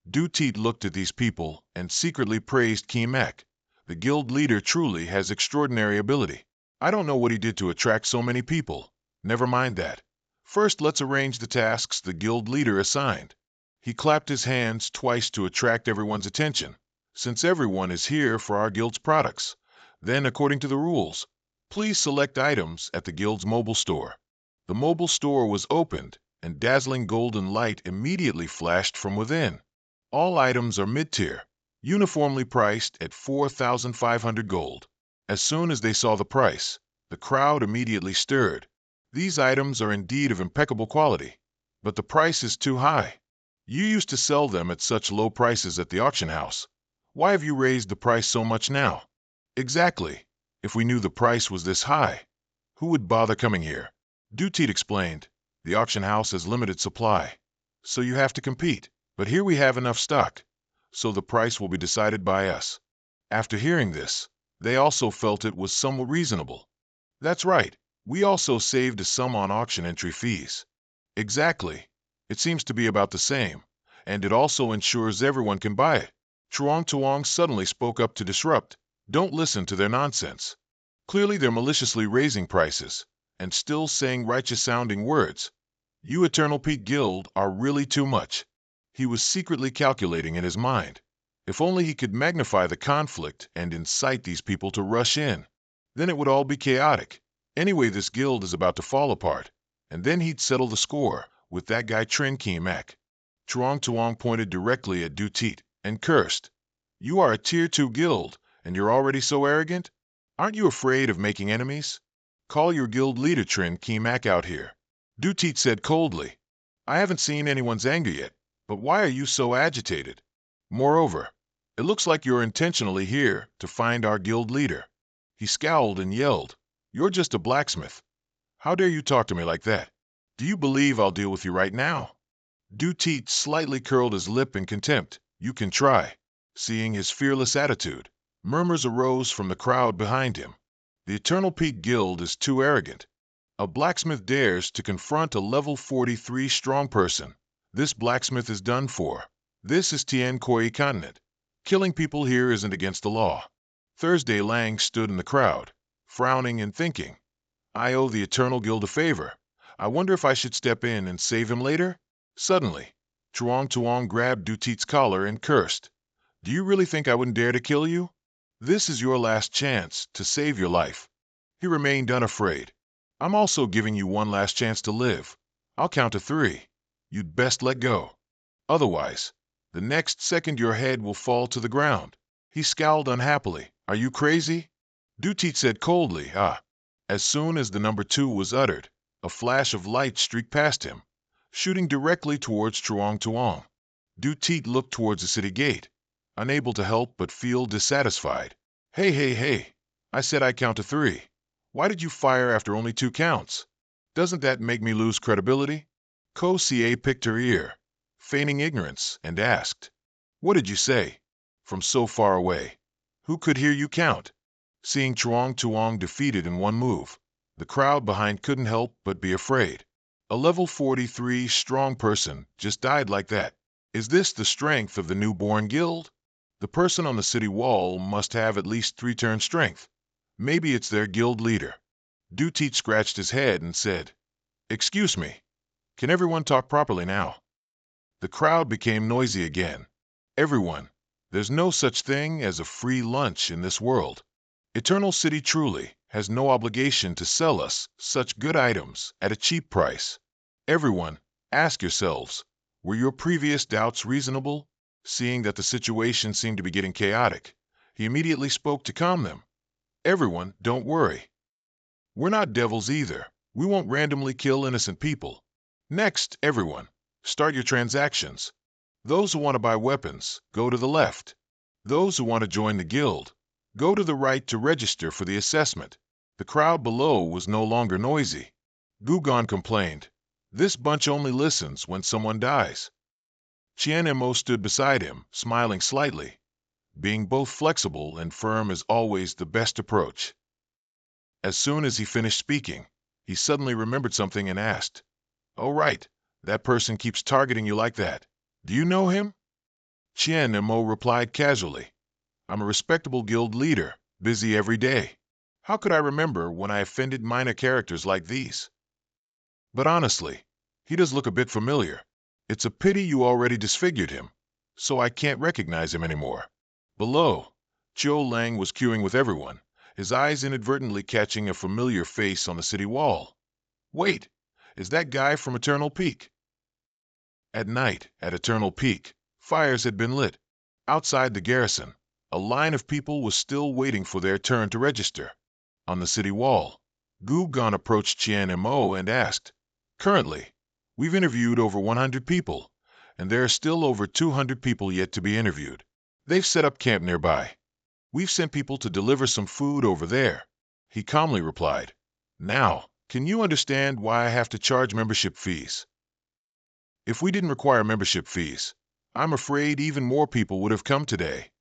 Dutit looked at these people and secretly praised Kimak. The guild leader truly has extraordinary ability. I don't know what he did to attract so many people. Never mind that. First, let's arrange the tasks the guild leader assigned. He clapped his hands twice to attract everyone's attention, since everyone is here for our guild's products. Then, according to the rules, please select items at the guild's mobile store. The mobile store was opened, and dazzling golden light immediately flashed from within. All items are mid-tier, uniformly priced at 4,500 gold. As soon as they saw the price, the crowd immediately stirred. These items are indeed of impeccable quality, but the price is too high. You used to sell them at such low prices at the auction house. Why have you raised the price so much now? Exactly. If we knew the price was this high, who would bother coming here? Dutit explained, "The auction house has limited supply, so you have to compete. But here we have enough stock, so the price will be decided by us." After hearing this, they also felt it was somewhat reasonable. "That's right. We also saved a sum on auction entry fees." Exactly. It seems to be about the same, and it also ensures everyone can buy it. Truong Tuong suddenly spoke up to disrupt. "Don't listen to their nonsense. Clearly they're maliciously raising prices, and still saying righteous-sounding words. You Eternal Peak Guild are really too much." He was secretly calculating in his mind. If only he could magnify the conflict and incite these people to rush in. Then it would all be chaotic. Anyway, this guild is about to fall apart, and then he'd settle the score with that guy Trin Kimak. Truong Tuong pointed directly at Dutit and cursed. "You are a Tier 2 guild, and you're already so arrogant? Aren't you afraid of making enemies? Call your guild leader Trin Kimak out here." Dutit said coldly, "I haven't seen anyone's anger yet, but why are you so agitated? Moreover, it looks like you're intentionally here to find our guild leader." He scowled and yelled, "You're just a blacksmith. How dare you talk to me like that? Do you believe I'll deal with you right now?" Dutit slightly curled his lip in contempt. "You can try." Seeing his fearless attitude, murmurs arose from the crowd behind him. The Eternal Peak Guild is too arrogant. A blacksmith dares to confront a level 43 strong person. This blacksmith is done for. This is Tien Koi Continent. Killing people here isn't against the law. Thursday Lang stood in the crowd, frowning and thinking, "I owe the Eternal Guild a favor. I wonder if I should step in and save him later?" Suddenly, Truong Tuong grabbed Dutit's collar and cursed. "Do you really think I wouldn't dare to kill you? This is your last chance to save your life." He remained unafraid. I'm also giving you one last chance to live. I'll count to 3. You'd best let go. Otherwise, the next second your head will fall to the ground. He scowled unhappily. Are you crazy? Dutit said coldly, ah. As soon as the number 2 was uttered, a flash of light streaked past him, shooting directly towards Truong Tuong. Dutit looked towards the city gate, unable to help but feel dissatisfied. Hey, I said I'd count to 3. Why did you fire after only 2 counts? Doesn't that make me lose credibility? Ko Cie picked her ear, feigning ignorance, and asked, What did you say? From so far away. Who could hear you count? Seeing Truong Tuong defeated in one move, the crowd behind couldn't help but be afraid. A level 43 strong person just died like that. Is this the strength of the newborn guild? The person on the city wall must have at least 3-turn strength. Maybe it's their guild leader. Dutit scratched his head and said, Excuse me, can everyone talk properly now? The crowd became noisy again. Everyone, there's no such thing as a free lunch in this world. Eternal City truly has no obligation to sell us such good items at a cheap price. Everyone, ask yourselves, were your previous doubts reasonable? Seeing that the situation seemed to be getting chaotic, he immediately spoke to calm them. Everyone, don't worry. We're not devils either. We won't randomly kill innocent people. Next, everyone, start your transactions. Those who want to buy weapons, go to the left. Those who want to join the guild, go to the right to register for the assessment. The crowd below was no longer noisy. Gugon complained, This bunch only listens when someone dies. Chien Mo stood beside him, smiling slightly. Being both flexible and firm is always the best approach. As soon as he finished speaking, he suddenly remembered something and asked, Oh right, that person keeps targeting you like that. Do you know him? Chien Mo replied casually, I'm a respectable guild leader, busy every day. How could I remember when I offended minor characters like these? But honestly, he does look a bit familiar. It's a pity you already disfigured him, so I can't recognize him anymore. Below, Chiu Lang was queuing with everyone, his eyes inadvertently catching a familiar face on the city wall. Wait, is that guy from Eternal Peak? At night, at Eternal Peak, fires had been lit. Outside the garrison, a line of people was still waiting for their turn to register. On the city wall, Gu Gon approached Chien Mo and asked, Currently, we've interviewed over 100 people, and there are still over 200 people yet to be interviewed. They've set up camp nearby. We've sent people to deliver some food over there. He calmly replied, Now, can you understand why I have to charge membership fees? If we didn't require membership fees, I'm afraid even more people would have come today.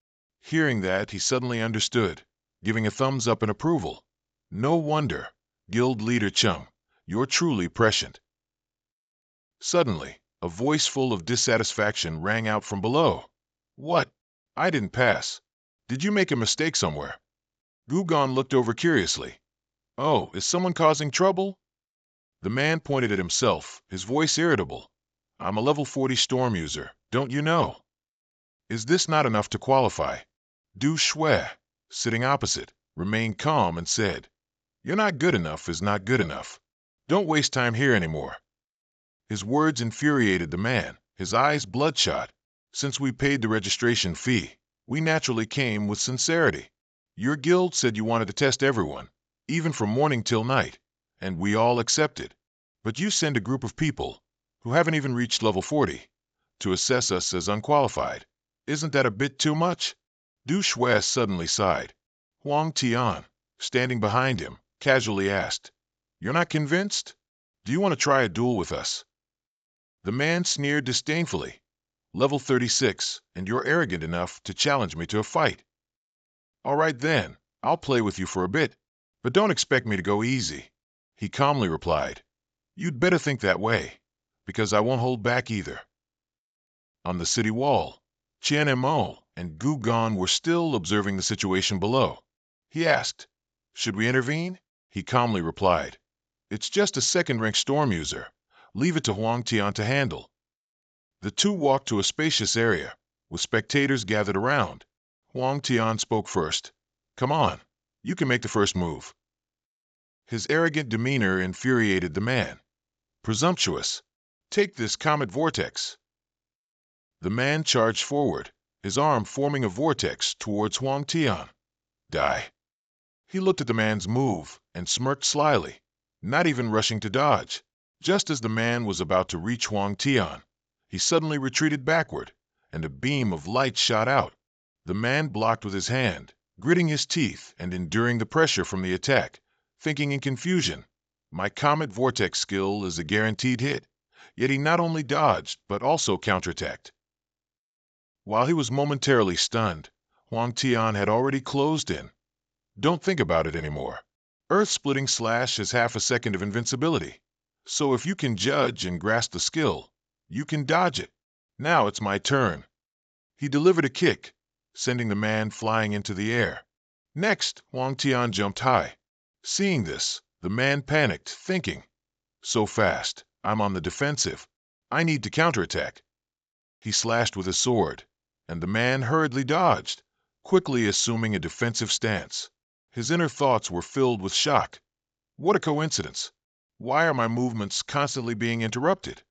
Hearing that, he suddenly understood, giving a thumbs up in approval. No wonder, Guild Leader Chung, you're truly prescient. Suddenly, a voice full of dissatisfaction rang out from below. What? I didn't pass. Did you make a mistake somewhere? Gugon looked over curiously. Oh, is someone causing trouble? The man pointed at himself, his voice irritable. I'm a level 40 storm user, don't you know? Is this not enough to qualify? Du Shui, sitting opposite, remained calm and said, You're not good enough is not good enough. Don't waste time here anymore. His words infuriated the man, his eyes bloodshot. Since we paid the registration fee, we naturally came with sincerity. Your guild said you wanted to test everyone, even from morning till night, and we all accepted. But you send a group of people, who haven't even reached level 40, to assess us as unqualified. Isn't that a bit too much? Du Shui suddenly sighed. Huang Tian, standing behind him, casually asked, You're not convinced? Do you want to try a duel with us? The man sneered disdainfully. Level 36, and you're arrogant enough to challenge me to a fight. All right then, I'll play with you for a bit, but don't expect me to go easy. He calmly replied, You'd better think that way, because I won't hold back either. On the city wall, Chien Mo and Gu Gon were still observing the situation below. He asked, Should we intervene? He calmly replied, It's just a second-rank storm user. Leave it to Huang Tian to handle. The two walked to a spacious area, with spectators gathered around. Huang Tian spoke first. Come on, you can make the first move. His arrogant demeanor infuriated the man. Presumptuous. Take this comet vortex. The man charged forward, his arm forming a vortex towards Huang Tian. Die. He looked at the man's move and smirked slyly, not even rushing to dodge. Just as the man was about to reach Huang Tian, he suddenly retreated backward, and a beam of light shot out. The man blocked with his hand, gritting his teeth and enduring the pressure from the attack, thinking in confusion, my comet vortex skill is a guaranteed hit. Yet he not only dodged, but also counterattacked. While he was momentarily stunned, Huang Tian had already closed in. Don't think about it anymore. Earth-splitting slash is half a second of invincibility. So if you can judge and grasp the skill, you can dodge it. Now it's my turn. He delivered a kick, sending the man flying into the air. Next, Huang Tian jumped high. Seeing this, the man panicked, thinking, so fast, I'm on the defensive. I need to counterattack. He slashed with his sword, and the man hurriedly dodged, quickly assuming a defensive stance. His inner thoughts were filled with shock. What a coincidence! Why are my movements constantly being interrupted?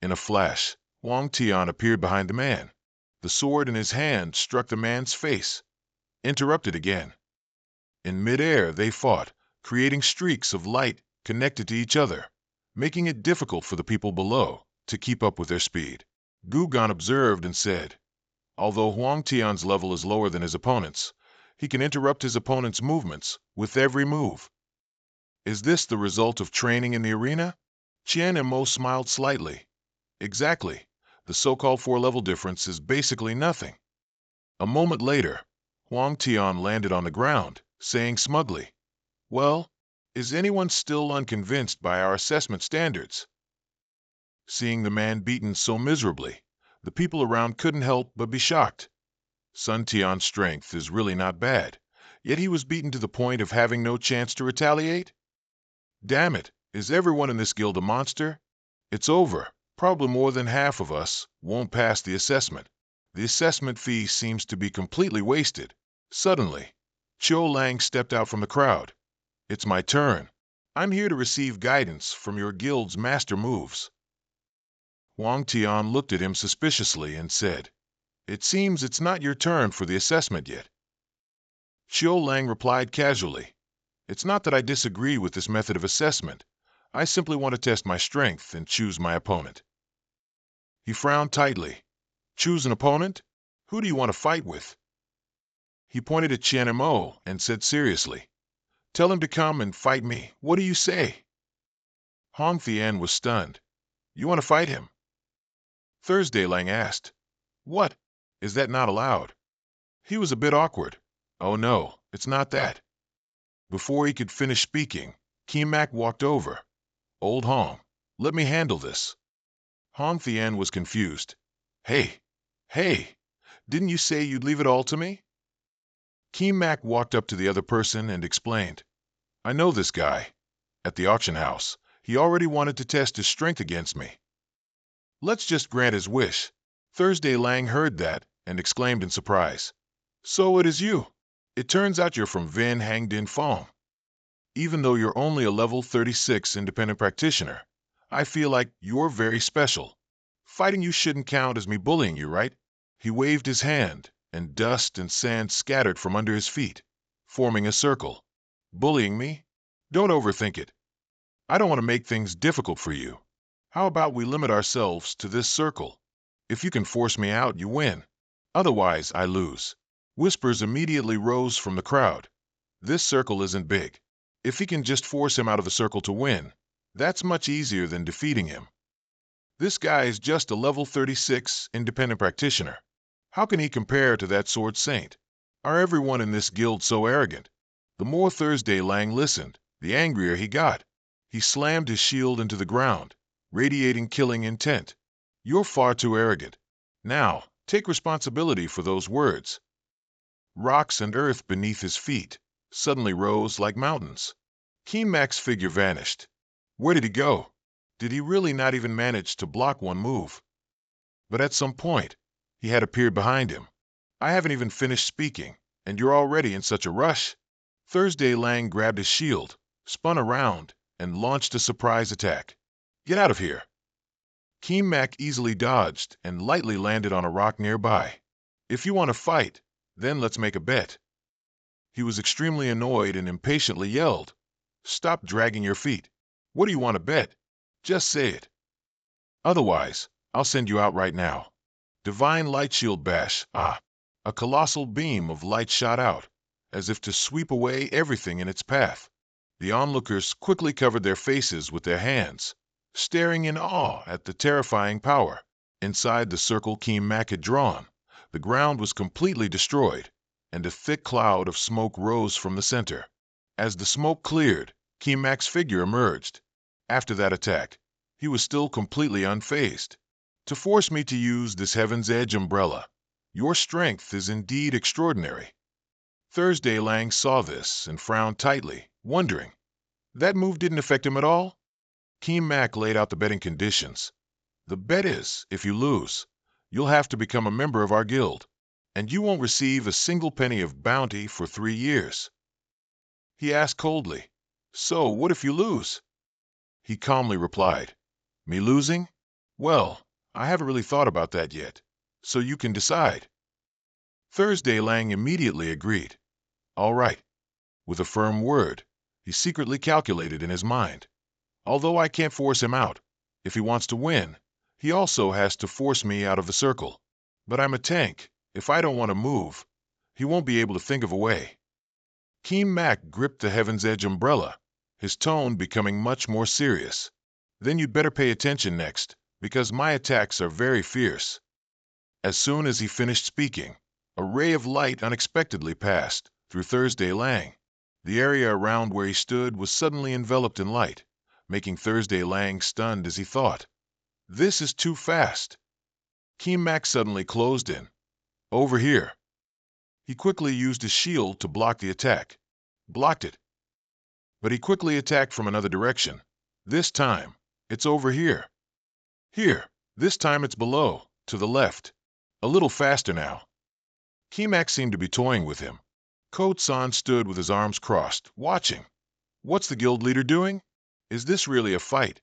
In a flash, Huang Tian appeared behind the man. The sword in his hand struck the man's face. Interrupted again. In midair, they fought, creating streaks of light connected to each other, making it difficult for the people below to keep up with their speed. Gu Gan observed and said, although Huang Tian's level is lower than his opponent's, he can interrupt his opponent's movements with every move. Is this the result of training in the arena? Qian and Mo smiled slightly. Exactly. The so-called 4-level difference is basically nothing. A moment later, Huang Tian landed on the ground, saying smugly, well, is anyone still unconvinced by our assessment standards? Seeing the man beaten so miserably, the people around couldn't help but be shocked. Sun Tian's strength is really not bad, yet he was beaten to the point of having no chance to retaliate? Damn it, is everyone in this guild a monster? It's over. Probably more than half of us won't pass the assessment. The assessment fee seems to be completely wasted. Suddenly, Qiu Lang stepped out from the crowd. It's my turn. I'm here to receive guidance from your guild's master moves. Huang Tian looked at him suspiciously and said, it seems it's not your turn for the assessment yet. Qiu Lang replied casually, it's not that I disagree with this method of assessment. I simply want to test my strength and choose my opponent. He frowned tightly. Choose an opponent? Who do you want to fight with? He pointed at Qian and Mo and said seriously, tell him to come and fight me. What do you say? Hong Thian was stunned. You want to fight him? Thursday Lang asked. What? Is that not allowed? He was a bit awkward. Oh no, it's not that. Before he could finish speaking, Kimak walked over. Old Hong, let me handle this. Hong Thian was confused. Hey, didn't you say you'd leave it all to me? Kimak walked up to the other person and explained. I know this guy. At the auction house, he already wanted to test his strength against me. Let's just grant his wish. Thursday Lang heard that and exclaimed in surprise. So it is you. It turns out you're from Vin Hang Din Fong. Even though you're only a level 36 independent practitioner, I feel like you're very special. Fighting you shouldn't count as me bullying you, right? He waved his hand, and dust and sand scattered from under his feet, forming a circle. Bullying me? Don't overthink it. I don't want to make things difficult for you. How about we limit ourselves to this circle? If you can force me out, you win. Otherwise, I lose. Whispers immediately rose from the crowd. This circle isn't big. If he can just force him out of the circle to win, that's much easier than defeating him. This guy is just a level 36 independent practitioner. How can he compare to that sword saint? Are everyone in this guild so arrogant? The more Thursday Lang listened, the angrier he got. He slammed his shield into the ground, radiating killing intent. You're far too arrogant. Now, take responsibility for those words. Rocks and earth beneath his feet suddenly rose like mountains. Kimak's figure vanished. Where did he go? Did he really not even manage to block one move? But at some point, he had appeared behind him. I haven't even finished speaking, and you're already in such a rush? Thursday Lang grabbed his shield, spun around, and launched a surprise attack. Get out of here! Keem Mak easily dodged and lightly landed on a rock nearby. If you want to fight, then let's make a bet. He was extremely annoyed and impatiently yelled, Stop dragging your feet. What do you want to bet? Just say it. Otherwise, I'll send you out right now. Divine Light Shield Bash. A colossal beam of light shot out, as if to sweep away everything in its path. The onlookers quickly covered their faces with their hands, staring in awe at the terrifying power. Inside the circle Keem Mak had drawn, the ground was completely destroyed, and a thick cloud of smoke rose from the center. As the smoke cleared, Keem Mak's figure emerged. After that attack, he was still completely unfazed. To force me to use this Heaven's Edge umbrella, your strength is indeed extraordinary. Thursday Lang saw this and frowned tightly, wondering, that move didn't affect him at all? Keem Mak laid out the betting conditions. The bet is, if you lose, you'll have to become a member of our guild, and you won't receive a single penny of bounty for 3 years. He asked coldly, So what if you lose? He calmly replied, Me losing? Well, I haven't really thought about that yet, so you can decide. Thursday Lang immediately agreed. All right. With a firm word, he secretly calculated in his mind. Although I can't force him out, if he wants to win, he also has to force me out of the circle. But I'm a tank. If I don't want to move, he won't be able to think of a way. Keem Mak gripped the Heaven's Edge umbrella, his tone becoming much more serious. Then you'd better pay attention next, because my attacks are very fierce. As soon as he finished speaking, a ray of light unexpectedly passed through Thursday Lang. The area around where he stood was suddenly enveloped in light, making Thursday Lang stunned as he thought, This is too fast. Keem Mak suddenly closed in. Over here. He quickly used his shield to block the attack. Blocked it. But he quickly attacked from another direction. This time, it's over here. Here. This time it's below, to the left. A little faster now. Keem Mak seemed to be toying with him. Ko-san stood with his arms crossed, watching. What's the guild leader doing? Is this really a fight?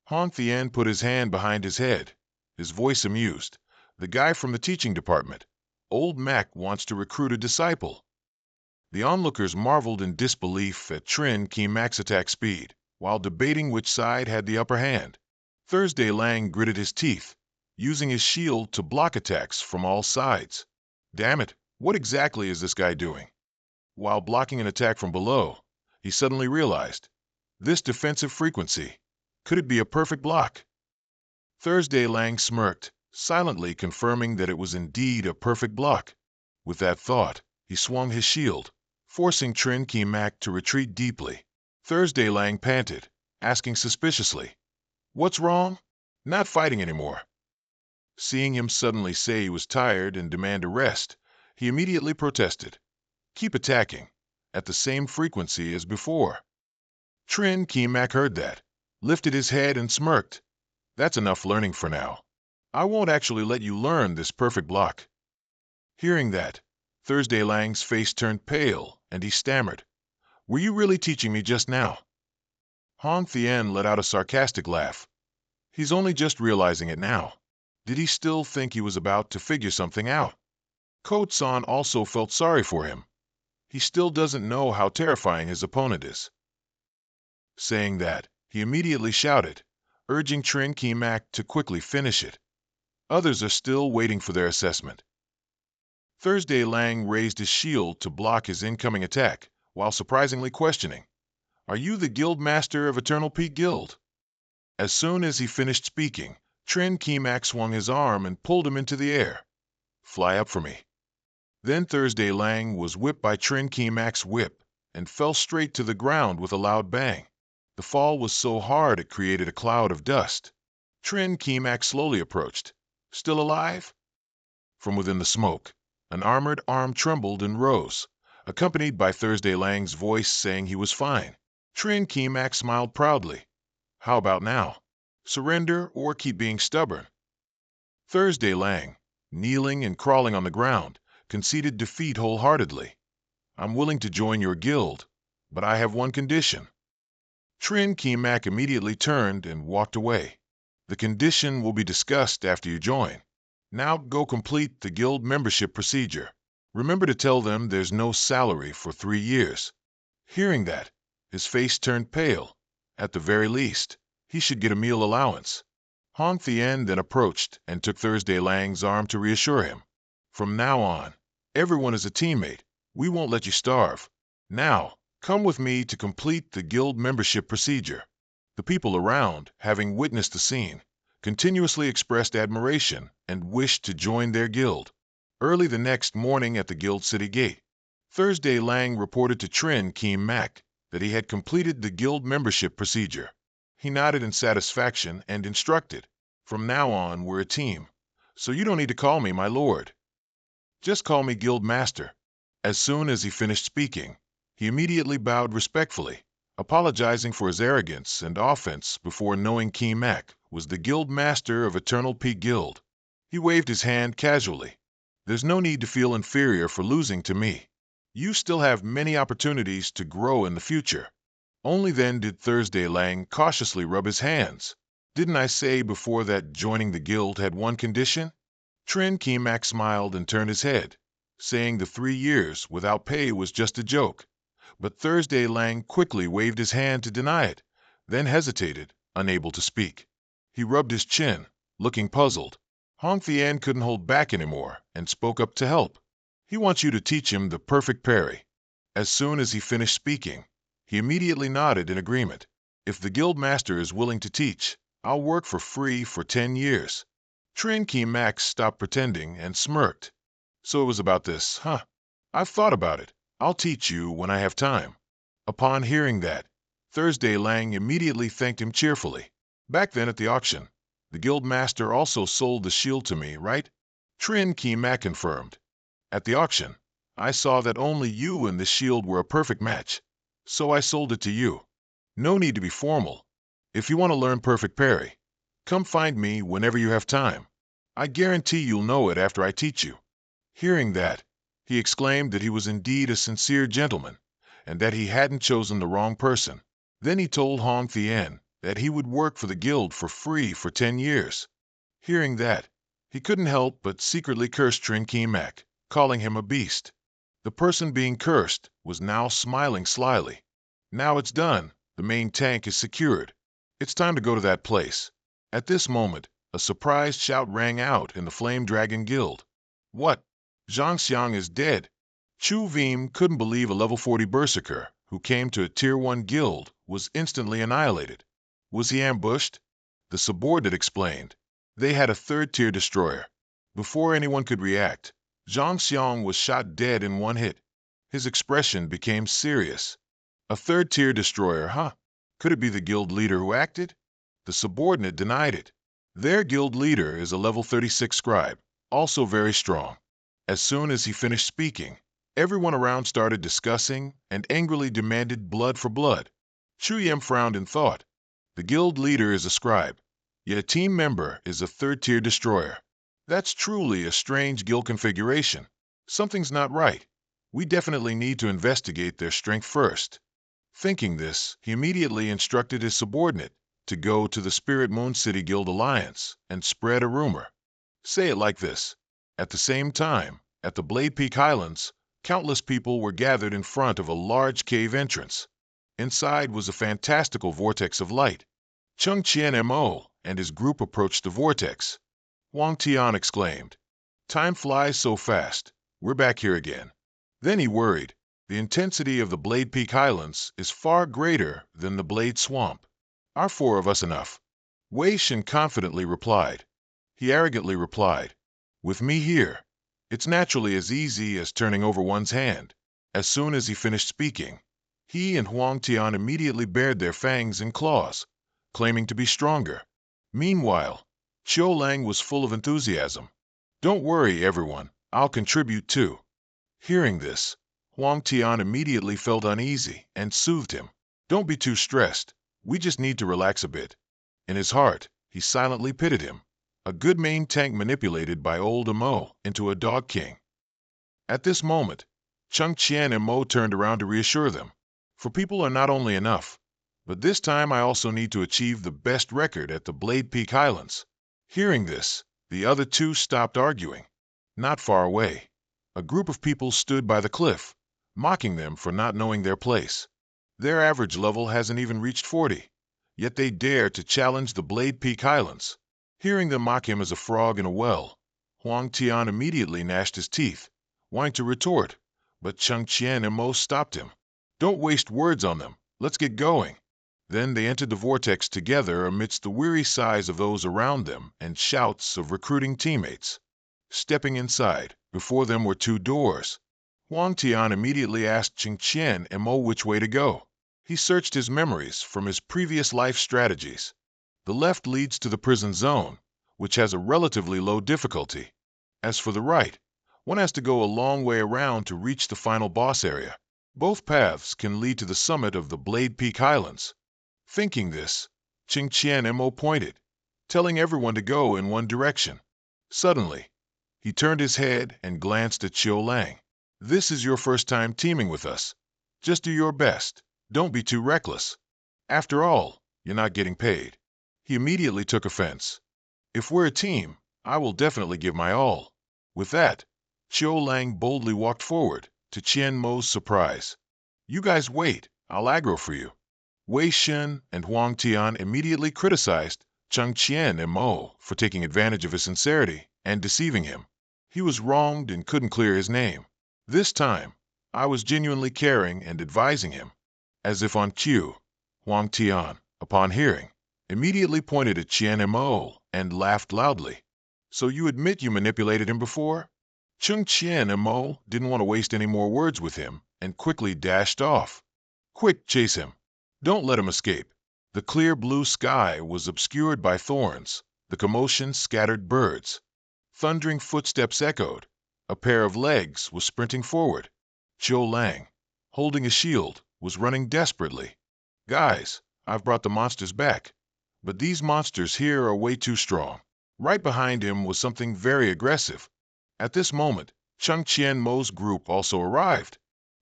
Hong Thien put his hand behind his head, his voice amused. The guy from the teaching department. Old Mac wants to recruit a disciple. The onlookers marveled in disbelief at Trin Keem Mak's attack speed, while debating which side had the upper hand. Thursday Lang gritted his teeth, using his shield to block attacks from all sides. Damn it, what exactly is this guy doing? While blocking an attack from below, he suddenly realized, this defensive frequency, could it be a perfect block? Thursday Lang smirked, silently confirming that it was indeed a perfect block. With that thought, he swung his shield, forcing Trin Keem Mak to retreat deeply. Thursday Lang panted, asking suspiciously, What's wrong? Not fighting anymore. Seeing him suddenly say he was tired and demand a rest, he immediately protested. Keep attacking, at the same frequency as before. Trin Keem Mak heard that, lifted his head and smirked. That's enough learning for now. I won't actually let you learn this perfect block. Hearing that, Thursday Lang's face turned pale, and he stammered. Were you really teaching me just now? Hong Thien let out a sarcastic laugh. He's only just realizing it now. Did he still think he was about to figure something out? Ko-san also felt sorry for him. He still doesn't know how terrifying his opponent is. Saying that, he immediately shouted, urging Trin Keem Mak to quickly finish it. Others are still waiting for their assessment. Thursday Lang raised his shield to block his incoming attack, while surprisingly questioning, Are you the guild master of Eternal Peak Guild? As soon as he finished speaking, Trin Keem Mak swung his arm and pulled him into the air. Fly up for me. Then Thursday Lang was whipped by Trin Keem Mak's whip and fell straight to the ground with a loud bang. The fall was so hard it created a cloud of dust. Trin Keem Mak slowly approached. Still alive? From within the smoke, an armored arm trembled and rose, accompanied by Thursday Lang's voice saying he was fine. Trin Keem Mak smiled proudly. How about now? Surrender or keep being stubborn? Thursday Lang, kneeling and crawling on the ground, conceded defeat wholeheartedly. I'm willing to join your guild, but I have one condition. Trin Kemak immediately turned and walked away. The condition will be discussed after you join. Now go complete the guild membership procedure. Remember to tell them there's no salary for 3 years. Hearing that, his face turned pale. At the very least, he should get a meal allowance. Hong Thien then approached and took Thursday Lang's arm to reassure him. From now on, everyone is a teammate. We won't let you starve. Now, come with me to complete the guild membership procedure. The people around, having witnessed the scene, continuously expressed admiration and wished to join their guild. Early the next morning at the guild city gate, Thursday Lang reported to Trin Kemak that he had completed the guild membership procedure. He nodded in satisfaction and instructed, "From now on, we're a team, so you don't need to call me my lord. Just call me guild master." As soon as he finished speaking, he immediately bowed respectfully, apologizing for his arrogance and offense before knowing Kemak was the guild master of Eternal Peak Guild. He waved his hand casually. "There's no need to feel inferior for losing to me. You still have many opportunities to grow in the future." Only then did Thursday Lang cautiously rub his hands. "Didn't I say before that joining the guild had one condition?" Trin Kemak smiled and turned his head, saying the 3 years without pay was just a joke. But Thursday Lang quickly waved his hand to deny it, then hesitated, unable to speak. He rubbed his chin, looking puzzled. Hong Thien couldn't hold back anymore and spoke up to help. "He wants you to teach him the perfect parry." As soon as he finished speaking, he immediately nodded in agreement. "If the guild master is willing to teach, I'll work for free for 10 years. Trin Kemak stopped pretending and smirked. "So it was about this, huh? I've thought about it. I'll teach you when I have time." Upon hearing that, Thursday Lang immediately thanked him cheerfully. "Back then at the auction, the guild master also sold the shield to me, right?" Trin Kemak confirmed. "At the auction, I saw that only you and the shield were a perfect match, so I sold it to you. No need to be formal. If you want to learn perfect parry, come find me whenever you have time. I guarantee you'll know it after I teach you." Hearing that, he exclaimed that he was indeed a sincere gentleman, and that he hadn't chosen the wrong person. Then he told Hong Thien that he would work for the guild for free for 10 years. Hearing that, he couldn't help but secretly curse Trin Kemak, calling him a beast. The person being cursed was now smiling slyly. "Now it's done. The main tank is secured. It's time to go to that place." At this moment, a surprised shout rang out in the Flame Dragon Guild. "What? Zhang Xiang is dead." Chu Vim couldn't believe a level 40 berserker who came to a tier 1 guild was instantly annihilated. Was he ambushed? The subordinate explained. They had a 3rd-tier destroyer. Before anyone could react, Zhang Xiang was shot dead in 1 hit. His expression became serious. "A 3rd-tier destroyer, huh? Could it be the guild leader who acted?" The subordinate denied it. "Their guild leader is a level 36 scribe, also very strong." As soon as he finished speaking, everyone around started discussing and angrily demanded blood for blood. Chu Yim frowned in thought. The guild leader is a scribe, yet a team member is a 3rd-tier destroyer. That's truly a strange guild configuration. Something's not right. We definitely need to investigate their strength first. Thinking this, he immediately instructed his subordinate to go to the Spirit Moon City Guild Alliance and spread a rumor. Say it like this. At the same time, at the Blade Peak Highlands, countless people were gathered in front of a large cave entrance. Inside was a fantastical vortex of light. Chung Chien Mo and his group approached the vortex. Wang Tian exclaimed, "Time flies so fast. We're back here again." Then he worried. The intensity of the Blade Peak Highlands is far greater than the Blade Swamp. "Are 4 of us enough?" Wei Shen confidently replied. He arrogantly replied, "With me here, it's naturally as easy as turning over one's hand." As soon as he finished speaking, he and Huang Tian immediately bared their fangs and claws, claiming to be stronger. Meanwhile, Chiu Lang was full of enthusiasm. "Don't worry, everyone. I'll contribute too." Hearing this, Huang Tian immediately felt uneasy and soothed him. "Don't be too stressed. We just need to relax a bit." In his heart, he silently pitied him. A good main tank manipulated by old Mo into a dog king. At this moment, Chung Chien and Mo turned around to reassure them. For people are not only enough, But this time I also need to achieve the best record at the Blade Peak Highlands. Hearing this, the other two stopped arguing. Not far away, a group of people stood by the cliff, mocking them for not knowing their place. Their average level hasn't even reached 40, yet they dare to challenge the Blade Peak Highlands. Hearing them mock him as a frog in a well, Huang Tian immediately gnashed his teeth, wanting to retort, but Cheng Qian and Mo stopped him. Don't waste words on them. Let's get going. Then they entered the vortex together amidst the weary sighs of those around them and shouts of recruiting teammates. Stepping inside, before them were two doors. Huang Tian immediately asked Cheng Qian and Mo which way to go. He searched his memories from his previous life strategies. The left leads to the prison zone, which has a relatively low difficulty. As for the right, one has to go a long way around to reach the final boss area. Both paths can lead to the summit of the Blade Peak Highlands. Thinking this, Cheng Qian and Mo pointed, telling everyone to go in one direction. Suddenly, he turned his head and glanced at Qiu Lang. This is your first time teaming with us. Just do your best. Don't be too reckless. After all, you're not getting paid. He immediately took offense. If we're a team, I will definitely give my all. With that, Qiu Lang boldly walked forward, to Qian Mo's surprise. You guys wait, I'll aggro for you. Wei Shen and Huang Tian immediately criticized Cheng Qian and Mo for taking advantage of his sincerity and deceiving him. He was wronged and couldn't clear his name. This time, I was genuinely caring and advising him. As if on cue, Huang Tian, upon hearing, immediately pointed at Qian and Mo and laughed loudly. So you admit you manipulated him before? Cheng Qian and Mo didn't want to waste any more words with him and quickly dashed off. Quick, chase him. Don't let him escape. The clear blue sky was obscured by thorns. The commotion scattered birds. Thundering footsteps echoed. A pair of legs was sprinting forward. Qiu Lang, holding a shield, was running desperately. Guys, I've brought the monsters back. But these monsters here are way too strong. Right behind him was something very aggressive. At this moment, Cheng Qian Mo's group also arrived.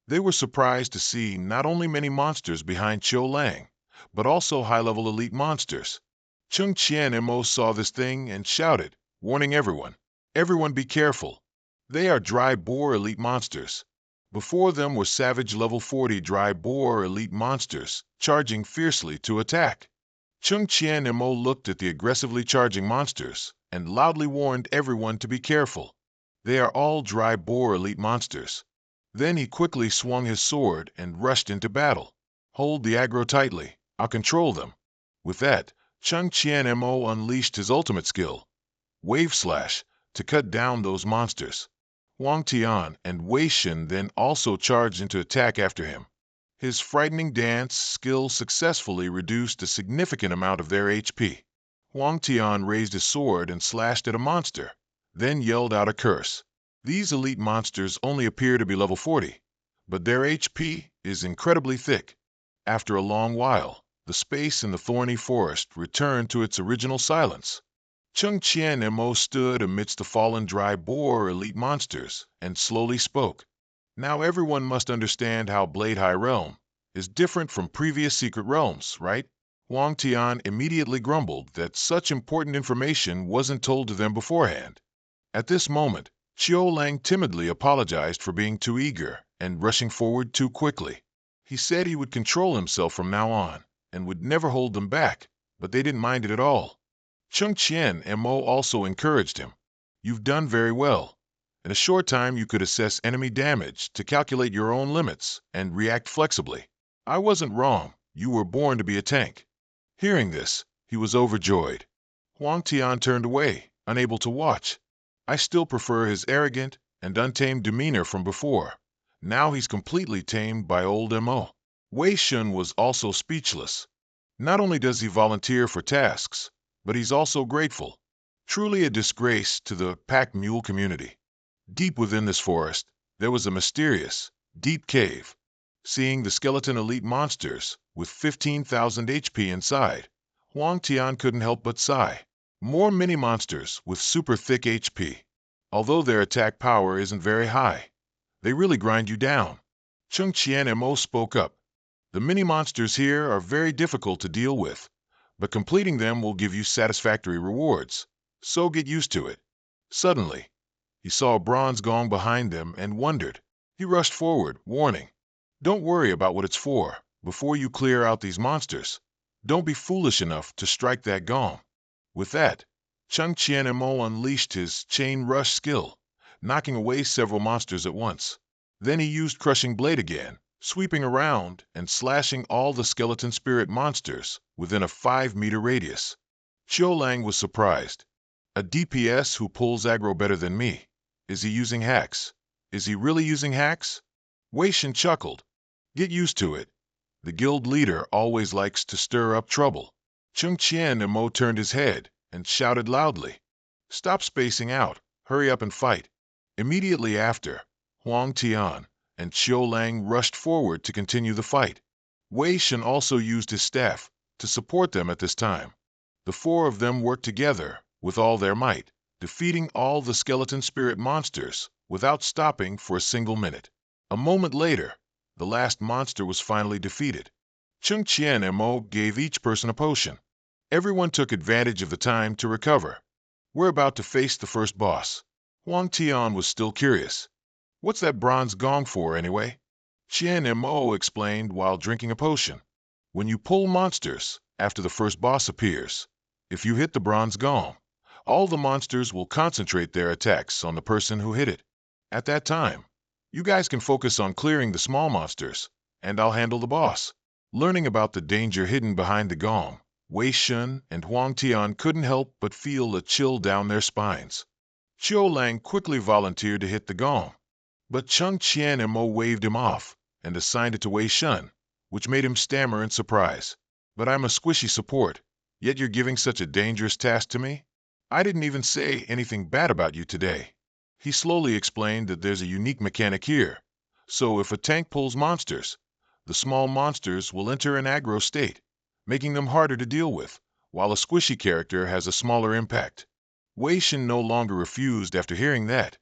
They were surprised to see not only many monsters behind Qiu Lang, but also high-level elite monsters. Cheng Qian and Mo saw this thing and shouted, warning everyone, "Everyone be careful. They are dry boar elite monsters." Before them were savage level 40 dry boar elite monsters, charging fiercely to attack. Cheng Qian and Mo looked at the aggressively charging monsters and loudly warned everyone to be careful. They are all dry boar elite monsters. Then he quickly swung his sword and rushed into battle. Hold the aggro tightly. I'll control them. With that, Cheng Qian and Mo unleashed his ultimate skill, Wave Slash, to cut down those monsters. Huang Tian and Wei Shen then also charged into attack after him. His frightening dance skill successfully reduced a significant amount of their HP. Huang Tian raised his sword and slashed at a monster, then yelled out a curse. These elite monsters only appear to be level 40, but their HP is incredibly thick. After a long while, the space in the thorny forest returned to its original silence. Cheng Qian and Mo stood amidst the fallen dry boar elite monsters and slowly spoke. Now everyone must understand how Blade High Realm is different from previous secret realms, right? Huang Tian immediately grumbled that such important information wasn't told to them beforehand. At this moment, Qiu Lang timidly apologized for being too eager and rushing forward too quickly. He said he would control himself from now on and would never hold them back, but they didn't mind it at all. Cheng Qian and Mo also encouraged him. You've done very well. In a short time you could assess enemy damage to calculate your own limits and react flexibly. I wasn't wrong. You were born to be a tank. Hearing this, he was overjoyed. Huang Tian turned away, unable to watch. I still prefer his arrogant and untamed demeanor from before. Now he's completely tamed by old Mo. Wei Shen was also speechless. Not only does he volunteer for tasks, but he's also grateful. Truly a disgrace to the pack mule community. Deep within this forest, there was a mysterious, deep cave. Seeing the skeleton elite monsters with 15,000 HP inside, Huang Tian couldn't help but sigh. More mini-monsters with super thick HP. Although their attack power isn't very high, they really grind you down. Cheng Qian and Mo spoke up. The mini-monsters here are very difficult to deal with, but completing them will give you satisfactory rewards, so get used to it. Suddenly, he saw a bronze gong behind them and wondered. He rushed forward, warning, "Don't worry about what it's for. Before you clear out these monsters, don't be foolish enough to strike that gong." With that, Chung Chien Mo unleashed his chain rush skill, knocking away several monsters at once. Then he used Crushing Blade again, sweeping around and slashing all the skeleton spirit monsters within a 5-meter radius. Chiu Lang was surprised. A DPS who pulls aggro better than me. Is he using hacks? Is he really using hacks? Wei Shen chuckled. Get used to it. The guild leader always likes to stir up trouble. Chung Chien Mo turned his head and shouted loudly, "Stop spacing out. Hurry up and fight." Immediately after, Huang Tian and Chiu Lang rushed forward to continue the fight. Wei Shen also used his staff to support them at this time. The four of them worked together with all their might, defeating all the skeleton spirit monsters without stopping for a single minute. A moment later, the last monster was finally defeated. Chung Chien Mo gave each person a potion. Everyone took advantage of the time to recover. We're about to face the first boss. Huang Tian was still curious. What's that bronze gong for, anyway? Chien Mo explained while drinking a potion. When you pull monsters after the first boss appears, if you hit the bronze gong, all the monsters will concentrate their attacks on the person who hit it. At that time, you guys can focus on clearing the small monsters, and I'll handle the boss. Learning about the danger hidden behind the gong, Wei Shen and Huang Tian couldn't help but feel a chill down their spines. Chiu Lang quickly volunteered to hit the gong, but Chung Chien Mo waved him off and assigned it to Wei Shen, which made him stammer in surprise. But I'm a squishy support, yet you're giving such a dangerous task to me? I didn't even say anything bad about you today. He slowly explained that there's a unique mechanic here. So if a tank pulls monsters, the small monsters will enter an aggro state, making them harder to deal with, while a squishy character has a smaller impact. Wei Shen no longer refused after hearing that,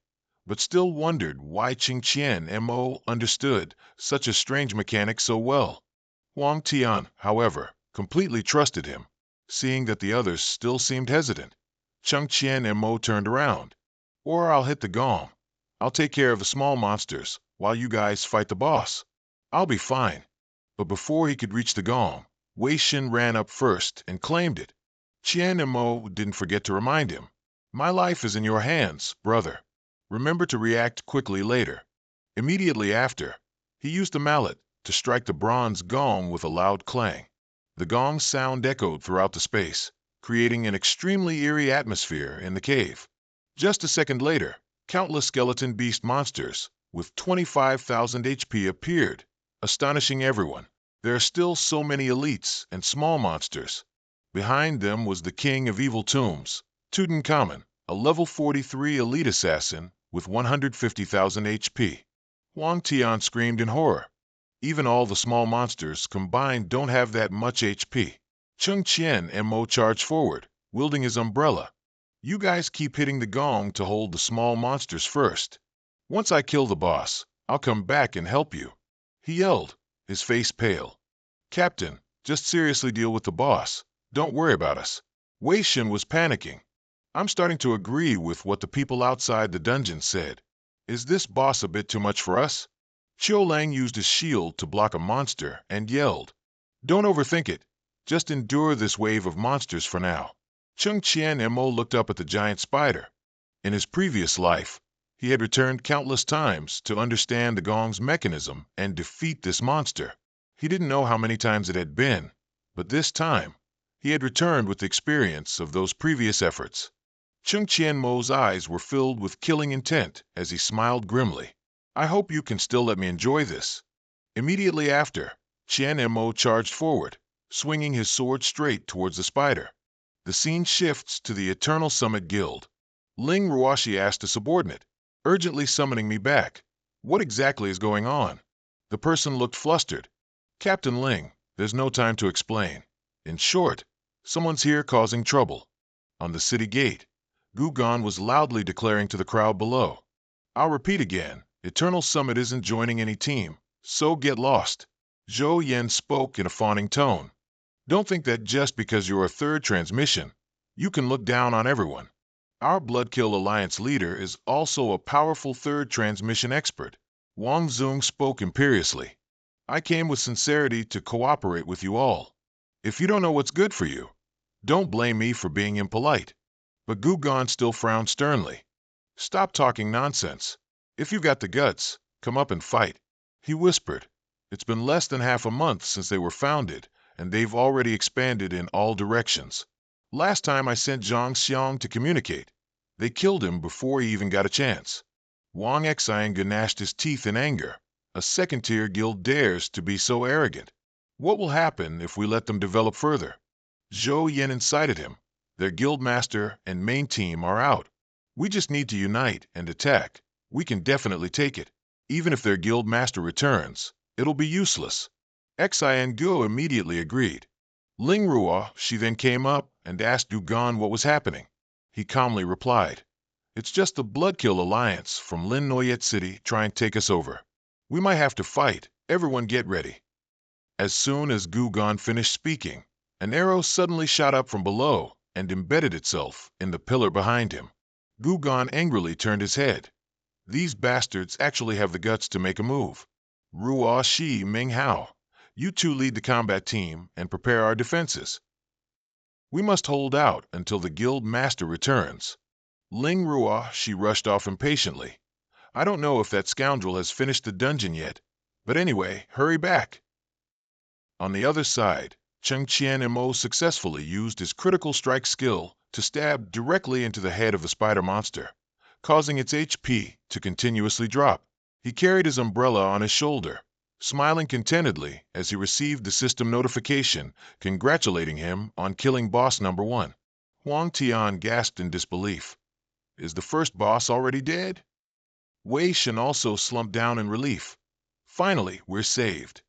but still wondered why Ching Chien Mo understood such a strange mechanic so well. Huang Tian, however, completely trusted him. Seeing that the others still seemed hesitant, Chung Chien Mo turned around. Or I'll hit the gong. I'll take care of the small monsters while you guys fight the boss. I'll be fine. But before he could reach the gong, Wei Shen ran up first and claimed it. Chien Mo didn't forget to remind him. My life is in your hands, brother. Remember to react quickly later. Immediately after, he used the mallet to strike the bronze gong with a loud clang. The gong's sound echoed throughout the space, creating an extremely eerie atmosphere in the cave. Just a second later, countless skeleton beast monsters with 25,000 HP appeared, astonishing everyone. There are still so many elites and small monsters. Behind them was the king of evil tombs, Tutankhamun, a level 43 elite assassin with 150,000 HP. Huang Tian screamed in horror. Even all the small monsters combined don't have that much HP. Chung Chien Mo charged forward, wielding his umbrella. You guys keep hitting the gong to hold the small monsters first. Once I kill the boss, I'll come back and help you. He yelled, his face pale. Captain, just seriously deal with the boss. Don't worry about us. Wei Shen was panicking. I'm starting to agree with what the people outside the dungeon said. Is this boss a bit too much for us? Chiu Lang used his shield to block a monster and yelled, Don't overthink it. Just endure this wave of monsters for now. Chung Chien Mo looked up at the giant spider. In his previous life, he had returned countless times to understand the gong's mechanism and defeat this monster. He didn't know how many times it had been, but this time, he had returned with the experience of those previous efforts. Chung Chien Mo's eyes were filled with killing intent as he smiled grimly. I hope you can still let me enjoy this. Immediately after, Chien Mo charged forward, swinging his sword straight towards the spider. The scene shifts to the Eternal Summit Guild. Ling Ruashi asked a subordinate, urgently summoning me back. What exactly is going on? The person looked flustered. Captain Ling, there's no time to explain. In short, someone's here causing trouble. On the city gate, Gugan was loudly declaring to the crowd below. I'll repeat again, Eternal Summit isn't joining any team, so get lost. Zhou Yan spoke in a fawning tone. Don't think that just because you're a third transmission, you can look down on everyone. Our Bloodkill Alliance leader is also a powerful third transmission expert. Wang Zung spoke imperiously. I came with sincerity to cooperate with you all. If you don't know what's good for you, don't blame me for being impolite. But Gugan still frowned sternly. Stop talking nonsense. If you've got the guts, come up and fight. He whispered. It's been less than half a month since they were founded, and they've already expanded in all directions. Last time I sent Zhang Xiang to communicate, they killed him before he even got a chance. Wang Xiang gnashed his teeth in anger. A second-tier guild dares to be so arrogant. What will happen if we let them develop further? Zhou Yan incited him. Their guild master and main team are out. We just need to unite and attack. We can definitely take it. Even if their guild master returns, it'll be useless. Xian Guo immediately agreed. Ling Ruo, she then came up and asked Dugan what was happening. He calmly replied, "It's just the Bloodkill Alliance from Lin Noyet City trying to take us over. We might have to fight. Everyone get ready." As soon as Gugan finished speaking, an arrow suddenly shot up from below and embedded itself in the pillar behind him. Gugan angrily turned his head. These bastards actually have the guts to make a move. Ruo Shi Ming Hao, you two lead the combat team and prepare our defenses. We must hold out until the guild master returns. Ling Ruo Shi rushed off impatiently. I don't know if that scoundrel has finished the dungeon yet, but anyway, hurry back. On the other side, Cheng Qian Mo successfully used his critical strike skill to stab directly into the head of the spider monster, causing its HP to continuously drop. He carried his umbrella on his shoulder, smiling contentedly as he received the system notification congratulating him on killing boss number 1. Huang Tian gasped in disbelief. Is the first boss already dead? Wei Shen also slumped down in relief. Finally, we're saved.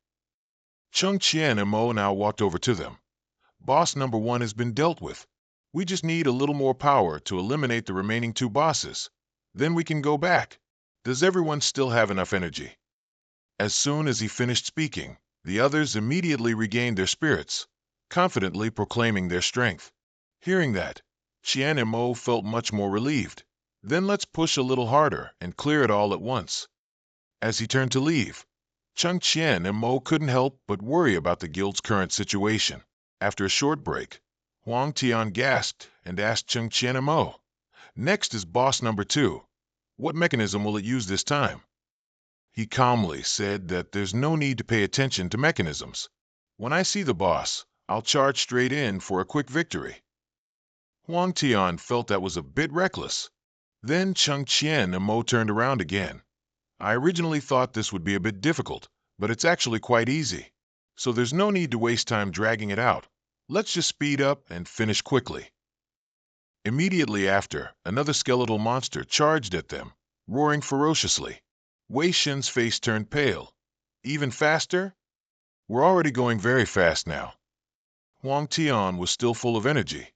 Cheng Qian and Mo now walked over to them. Boss number 1 has been dealt with. We just need a little more power to eliminate the remaining 2 bosses. Then we can go back. Does everyone still have enough energy? As soon as he finished speaking, the others immediately regained their spirits, confidently proclaiming their strength. Hearing that, Qian and Mo felt much more relieved. Then let's push a little harder and clear it all at once. As he turned to leave, Cheng Qian and Mo couldn't help but worry about the guild's current situation. After a short break, Huang Tian gasped and asked Cheng Qian and Mo, "Next is boss number 2. What mechanism will it use this time?" He calmly said that there's no need to pay attention to mechanisms. When I see the boss, I'll charge straight in for a quick victory. Huang Tian felt that was a bit reckless. Then Cheng Qian and Mo turned around again. I originally thought this would be a bit difficult, but it's actually quite easy. So there's no need to waste time dragging it out. Let's just speed up and finish quickly. Immediately after, another skeletal monster charged at them, roaring ferociously. Wei Shen's face turned pale. Even faster? We're already going very fast now. Huang Tian was still full of energy.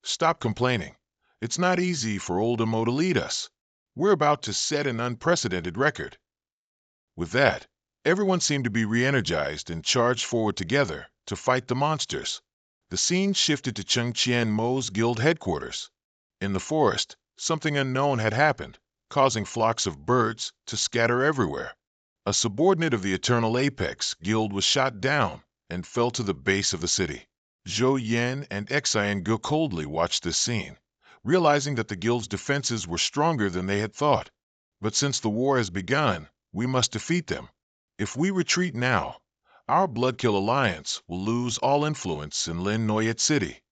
Stop complaining. It's not easy for old Mo to lead us. We're about to set an unprecedented record. With that, everyone seemed to be re-energized and charged forward together to fight the monsters. The scene shifted to Cheng Qian Mo's guild headquarters. In the forest, something unknown had happened, causing flocks of birds to scatter everywhere. A subordinate of the Eternal Apex Guild was shot down and fell to the base of the city. Zhou Yan and Xian Gu coldly watched this scene, realizing that the guild's defenses were stronger than they had thought. But since the war has begun, we must defeat them. If we retreat now, our Bloodkill Alliance will lose all influence in Lin Noyet City.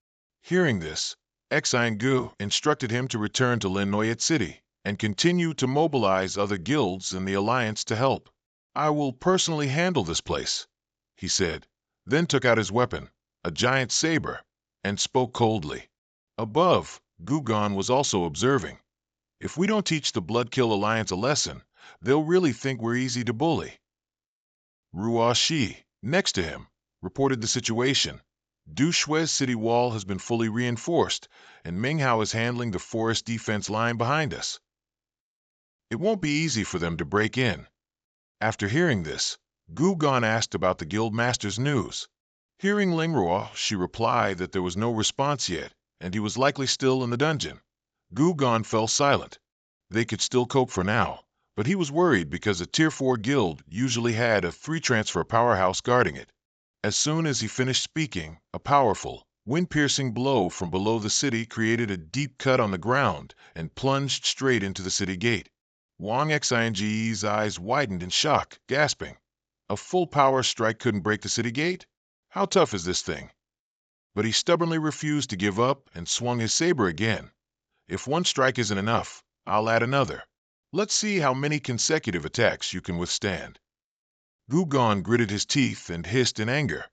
Hearing this, Xian Gu instructed him to return to Lin Noyet City and continue to mobilize other guilds in the Alliance to help. I will personally handle this place, he said, then took out his weapon, a giant saber, and spoke coldly. Above, Gugan was also observing. If we don't teach the Bloodkill Alliance a lesson, they'll really think we're easy to bully. Ruo Shi, next to him, reported the situation. Dushue's city wall has been fully reinforced, and Minghao is handling the forest defense line behind us. It won't be easy for them to break in. After hearing this, Gon asked about the guild master's news. Hearing Lingrua, she replied that there was no response yet, and he was likely still in the dungeon. Gon fell silent. They could still cope for now, but he was worried because a Tier 4 guild usually had a 3-transfer powerhouse guarding it. As soon as he finished speaking, a powerful, wind-piercing blow from below the city created a deep cut on the ground and plunged straight into the city gate. Wang Xing's eyes widened in shock, gasping. A full-power strike couldn't break the city gate? How tough is this thing? But he stubbornly refused to give up and swung his saber again. If one strike isn't enough, I'll add another. Let's see how many consecutive attacks you can withstand. Gon gritted his teeth and hissed in anger.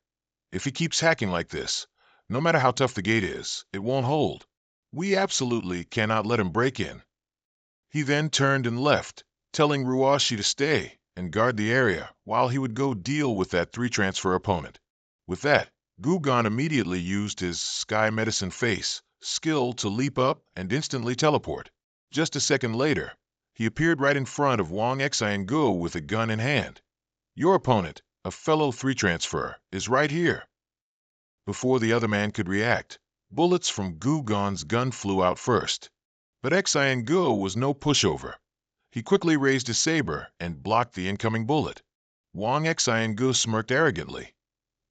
If he keeps hacking like this, no matter how tough the gate is, it won't hold. We absolutely cannot let him break in. He then turned and left, telling Ruashi to stay and guard the area while he would go deal with that 3-transfer opponent. With that, Gon immediately used his Sky Medicine Face skill to leap up and instantly teleport. Just a second later, he appeared right in front of Wang Xing with a gun in hand. Your opponent, a fellow 3-transfer, is right here. Before the other man could react, bullets from Gon's gun flew out first. But Xing was no pushover. He quickly raised his saber and blocked the incoming bullet. Wang Xing smirked arrogantly.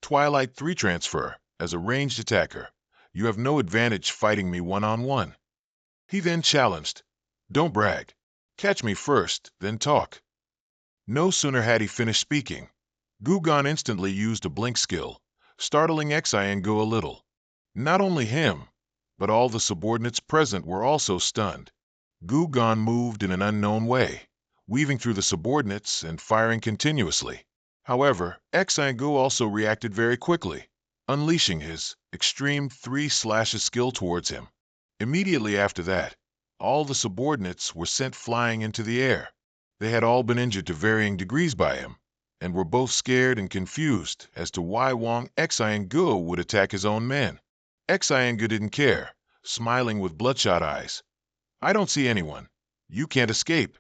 Twilight 3-transfer, as a ranged attacker, you have no advantage fighting me one-on-one. He then challenged, don't brag. Catch me first, then talk. No sooner had he finished speaking, Gon instantly used a blink skill, startling Xing a little. Not only him, but all the subordinates present were also stunned. Gon moved in an unknown way, weaving through the subordinates and firing continuously. However, Xing also reacted very quickly, unleashing his extreme 3-slashes skill towards him. Immediately after that, all the subordinates were sent flying into the air. They had all been injured to varying degrees by him, and were both scared and confused as to why Wang Xing would attack his own men. Xing didn't care, smiling with bloodshot eyes. I don't see anyone. You can't escape.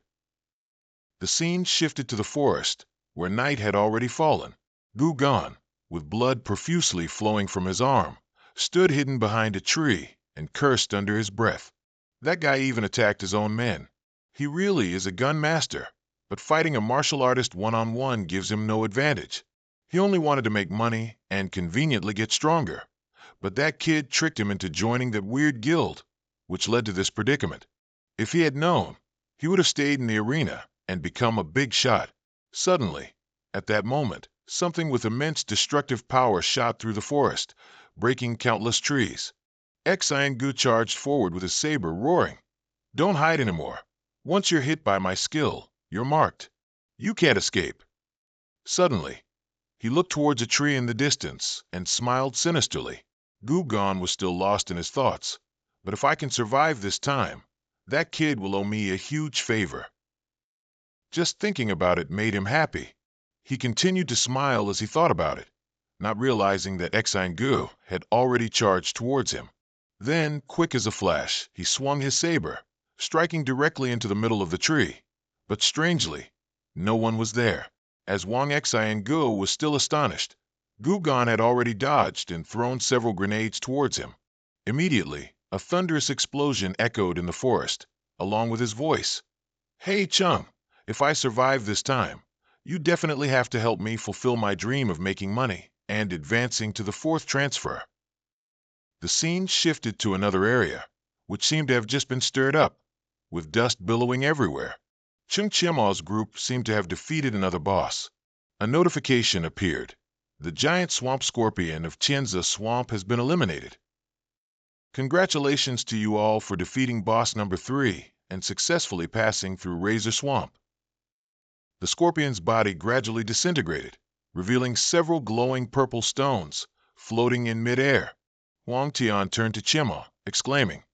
The scene shifted to the forest, where night had already fallen. Gon, with blood profusely flowing from his arm, stood hidden behind a tree and cursed under his breath. That guy even attacked his own men. He really is a gun master, but fighting a martial artist one-on-one gives him no advantage. He only wanted to make money and conveniently get stronger. But that kid tricked him into joining that weird guild, which led to this predicament. If he had known, he would have stayed in the arena and become a big shot. Suddenly, at that moment, something with immense destructive power shot through the forest, breaking countless trees. Xing charged forward with his saber, roaring, don't hide anymore. Once you're hit by my skill, you're marked. You can't escape. Suddenly, he looked towards a tree in the distance and smiled sinisterly. Gon was still lost in his thoughts. But if I can survive this time, that kid will owe me a huge favor. Just thinking about it made him happy. He continued to smile as he thought about it, not realizing that Xing had already charged towards him. Then, quick as a flash, he swung his saber, striking directly into the middle of the tree. But strangely, no one was there. As Wang Xing was still astonished, Gon had already dodged and thrown several grenades towards him. Immediately, a thunderous explosion echoed in the forest, along with his voice. Hey, Chung, if I survive this time, you definitely have to help me fulfill my dream of making money and advancing to the 4th transfer. The scene shifted to another area, which seemed to have just been stirred up, with dust billowing everywhere. Chung Chimao's group seemed to have defeated another boss. A notification appeared. The giant swamp scorpion of Tianza Swamp has been eliminated. Congratulations to you all for defeating boss number 3 and successfully passing through Razor Swamp. The scorpion's body gradually disintegrated, revealing several glowing purple stones floating in midair. Huang Tian turned to Chima, exclaiming,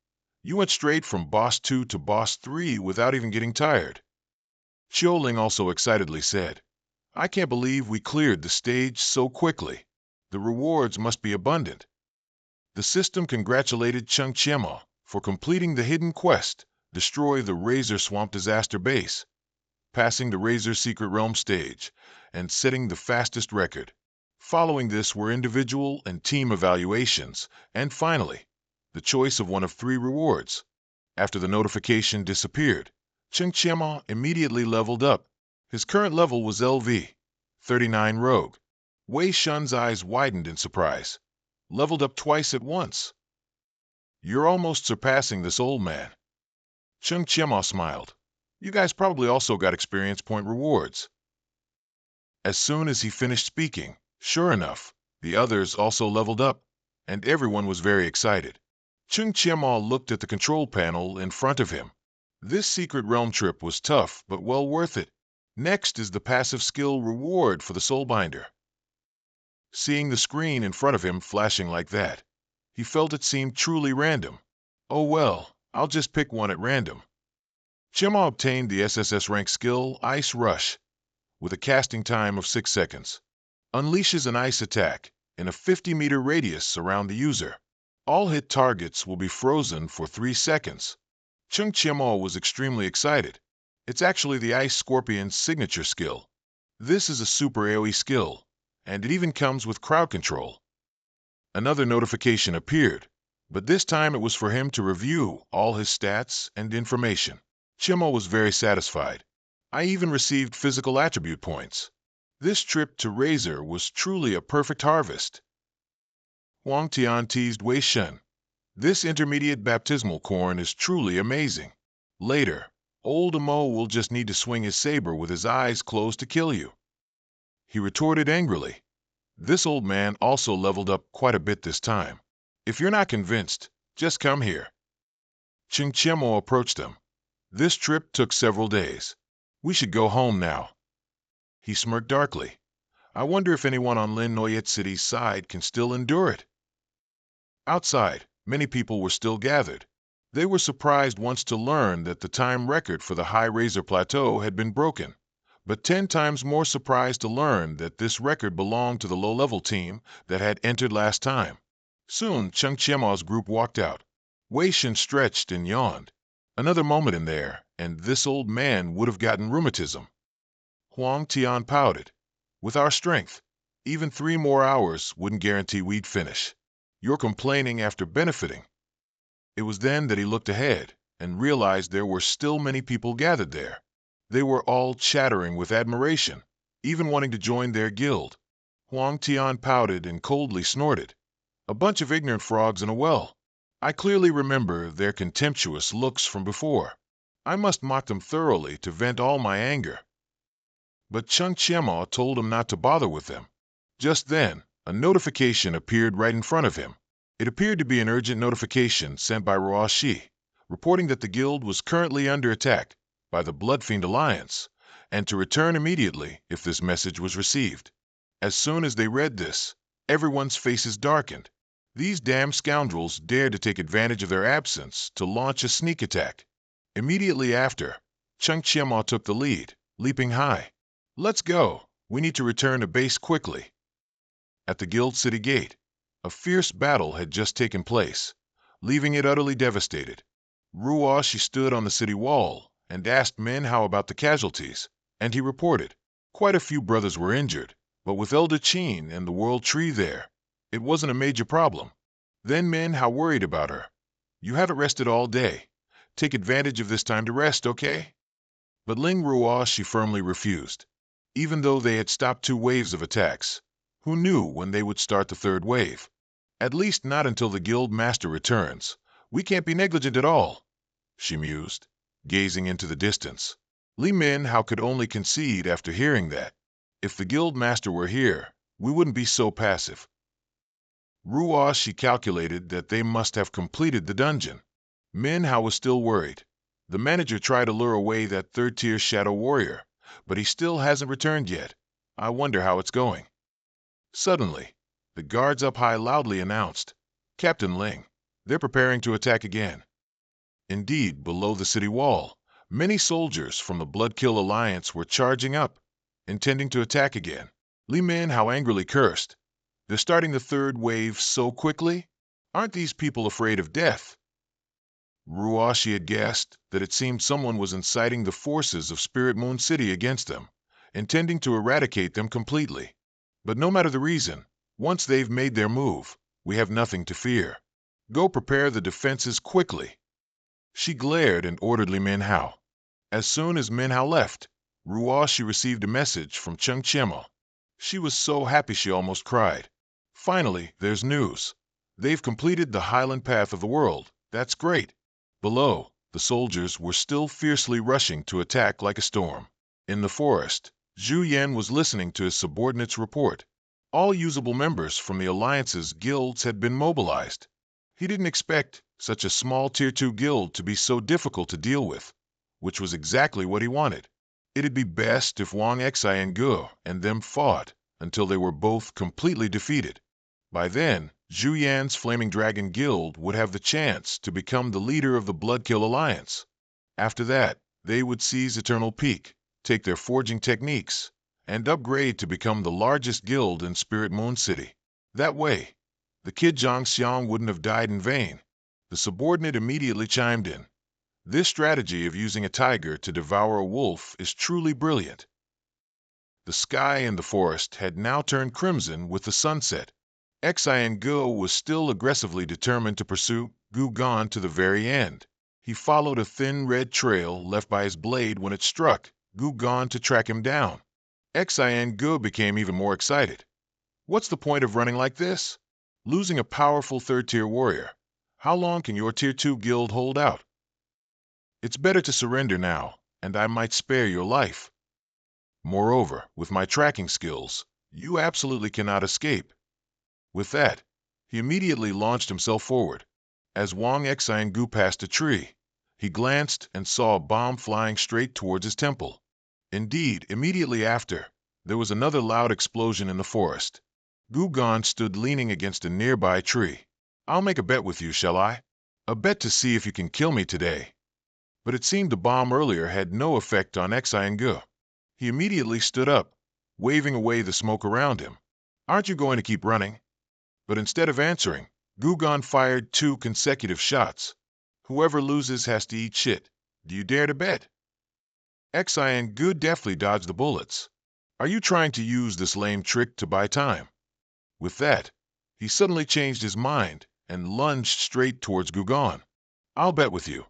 you went straight from boss 2 to boss 3 without even getting tired. Xiuling also excitedly said, I can't believe we cleared the stage so quickly. The rewards must be abundant. The system congratulated Chung Chima for completing the hidden quest, destroy the Razor Swamp disaster base. passing the Razor Secret Realm stage and setting the fastest record. Following this were individual and team evaluations, and finally, the choice of one of 3 rewards. After the notification disappeared, Cheng Chiema immediately leveled up. His current level was LV 39 Rogue. Wei Shun's eyes widened in surprise. Leveled up twice at once. You're almost surpassing this old man. Cheng Chiema smiled. You guys probably also got experience point rewards. As soon as he finished speaking, sure enough, the others also leveled up, and everyone was very excited. Cheng Chiema looked at the control panel in front of him. This secret realm trip was tough, but well worth it. Next is the passive skill reward for the Soulbinder. Seeing the screen in front of him flashing like that, he felt it seemed truly random. Oh well, I'll just pick one at random. Chiema obtained the SSS-Rank skill Ice Rush, with a casting time of 6 seconds. Unleashes an ice attack in a 50-meter radius around the user. All hit targets will be frozen for 3 seconds. Cheng Chiema was extremely excited. It's actually the Ice Scorpion's signature skill. This is a super AoE skill, and it even comes with crowd control. Another notification appeared, but this time it was for him to review all his stats and information. Chiema was very satisfied. I even received physical attribute points. This trip to Razor was truly a perfect harvest. Huang Tian teased Wei Shun. This intermediate baptismal corn is truly amazing. Later, old Amo will just need to swing his saber with his eyes closed to kill you. He retorted angrily. This old man also leveled up quite a bit this time. If you're not convinced, just come here. Cheng Chiemo approached him. This trip took several days. We should go home now. He smirked darkly. I wonder if anyone on Lin Noyet City's side can still endure it. Outside, many people were still gathered. They were surprised once to learn that the time record for the High Razor Plateau had been broken, but 10 times more surprised to learn that this record belonged to the low-level team that had entered last time. Soon, Cheng Chiema's group walked out. Wei Shen stretched and yawned. Another moment in there, and this old man would have gotten rheumatism. Huang Tian pouted. With our strength, even 3 more hours wouldn't guarantee we'd finish. You're complaining after benefiting. It was then that he looked ahead and realized there were still many people gathered there. They were all chattering with admiration, even wanting to join their guild. Huang Tian pouted and coldly snorted. A bunch of ignorant frogs in a well. I clearly remember their contemptuous looks from before. I must mock them thoroughly to vent all my anger. But Cheng Chiema told him not to bother with them. Just then, a notification appeared right in front of him. It appeared to be an urgent notification sent by Ruo Shi, reporting that the guild was currently under attack by the Bloodfiend Alliance, and to return immediately if this message was received. As soon as they read this, everyone's faces darkened. These damn scoundrels dared to take advantage of their absence to launch a sneak attack. Immediately after, Cheng Chiema took the lead, leaping high. Let's go. We need to return to base quickly. At the guild city gate, a fierce battle had just taken place, leaving it utterly devastated. Ruo Shi stood on the city wall and asked Min Hao about the casualties, and he reported. Quite a few brothers were injured, but with Elder Qin and the World Tree there, it wasn't a major problem. Then Min Hao worried about her. You haven't rested all day. Take advantage of this time to rest, okay? But Ling Ruo Shi firmly refused. Even though they had stopped 2 waves of attacks, who knew when they would start the 3rd wave? At least not until the guild master returns. We can't be negligent at all, she mused, gazing into the distance. Li Min Hao could only concede after hearing that. If the guild master were here, we wouldn't be so passive. Ruo Shi calculated that they must have completed the dungeon. Min Hao was still worried. The manager tried to lure away that 3rd-tier shadow warrior, but he still hasn't returned yet. I wonder how it's going. Suddenly, the guards up high loudly announced, Captain Ling, they're preparing to attack again. Indeed, below the city wall, many soldiers from the Bloodkill Alliance were charging up, intending to attack again. Li Min Hao angrily cursed. They're starting the 3rd wave so quickly? Aren't these people afraid of death? Ruashi had guessed that it seemed someone was inciting the forces of Spirit Moon City against them, intending to eradicate them completely. But no matter the reason, once they've made their move, we have nothing to fear. Go prepare the defenses quickly. She glared and ordered Manhua. As soon as Manhua left, Ruashi received a message from Chengqiemo. She was so happy she almost cried. Finally, there's news. They've completed the Highland Path of the World. That's great. Below, the soldiers were still fiercely rushing to attack like a storm. In the forest, Zhu Yan was listening to his subordinate's report. All usable members from the Alliance's guilds had been mobilized. He didn't expect such a small Tier 2 guild to be so difficult to deal with, which was exactly what he wanted. It'd be best if Wang Xiangu and them fought until they were both completely defeated. By then, Zhu Yan's Flaming Dragon Guild would have the chance to become the leader of the Bloodkill Alliance. After that, they would seize Eternal Peak, take their forging techniques, and upgrade to become the largest guild in Spirit Moon City. That way, the kid Zhang Xiang wouldn't have died in vain. The subordinate immediately chimed in. This strategy of using a tiger to devour a wolf is truly brilliant. The sky in the forest had now turned crimson with the sunset. Xiangu was still aggressively determined to pursue Gu Gan to the very end. He followed a thin red trail left by his blade when it struck Gu Gan to track him down. Xiangu became even more excited. What's the point of running like this? Losing a powerful third-tier warrior. How long can your Tier 2 guild hold out? It's better to surrender now, and I might spare your life. Moreover, with my tracking skills, you absolutely cannot escape. With that, he immediately launched himself forward. As Wang Xiangu passed a tree, he glanced and saw a bomb flying straight towards his temple. Indeed, immediately after, there was another loud explosion in the forest. Gu Gan stood leaning against a nearby tree. I'll make a bet with you, shall I? A bet to see if you can kill me today. But it seemed the bomb earlier had no effect on Xiangu. He immediately stood up, waving away the smoke around him. Aren't you going to keep running? But instead of answering, Gu Gan fired 2 consecutive shots. Whoever loses has to eat shit. Do you dare to bet? Xiangu deftly dodged the bullets. Are you trying to use this lame trick to buy time? With that, he suddenly changed his mind and lunged straight towards Gu Gan. I'll bet with you.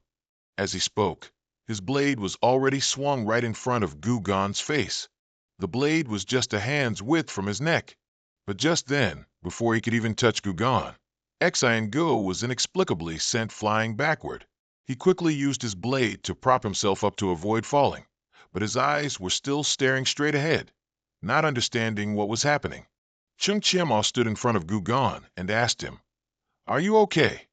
As he spoke, his blade was already swung right in front of Gu Gan's face. The blade was just a hand's width from his neck. But just then, before he could even touch Gu Gan, Xiangu was inexplicably sent flying backward. He quickly used his blade to prop himself up to avoid falling, but his eyes were still staring straight ahead, not understanding what was happening. Chengqiemo stood in front of Gu Gan and asked him, Are you okay?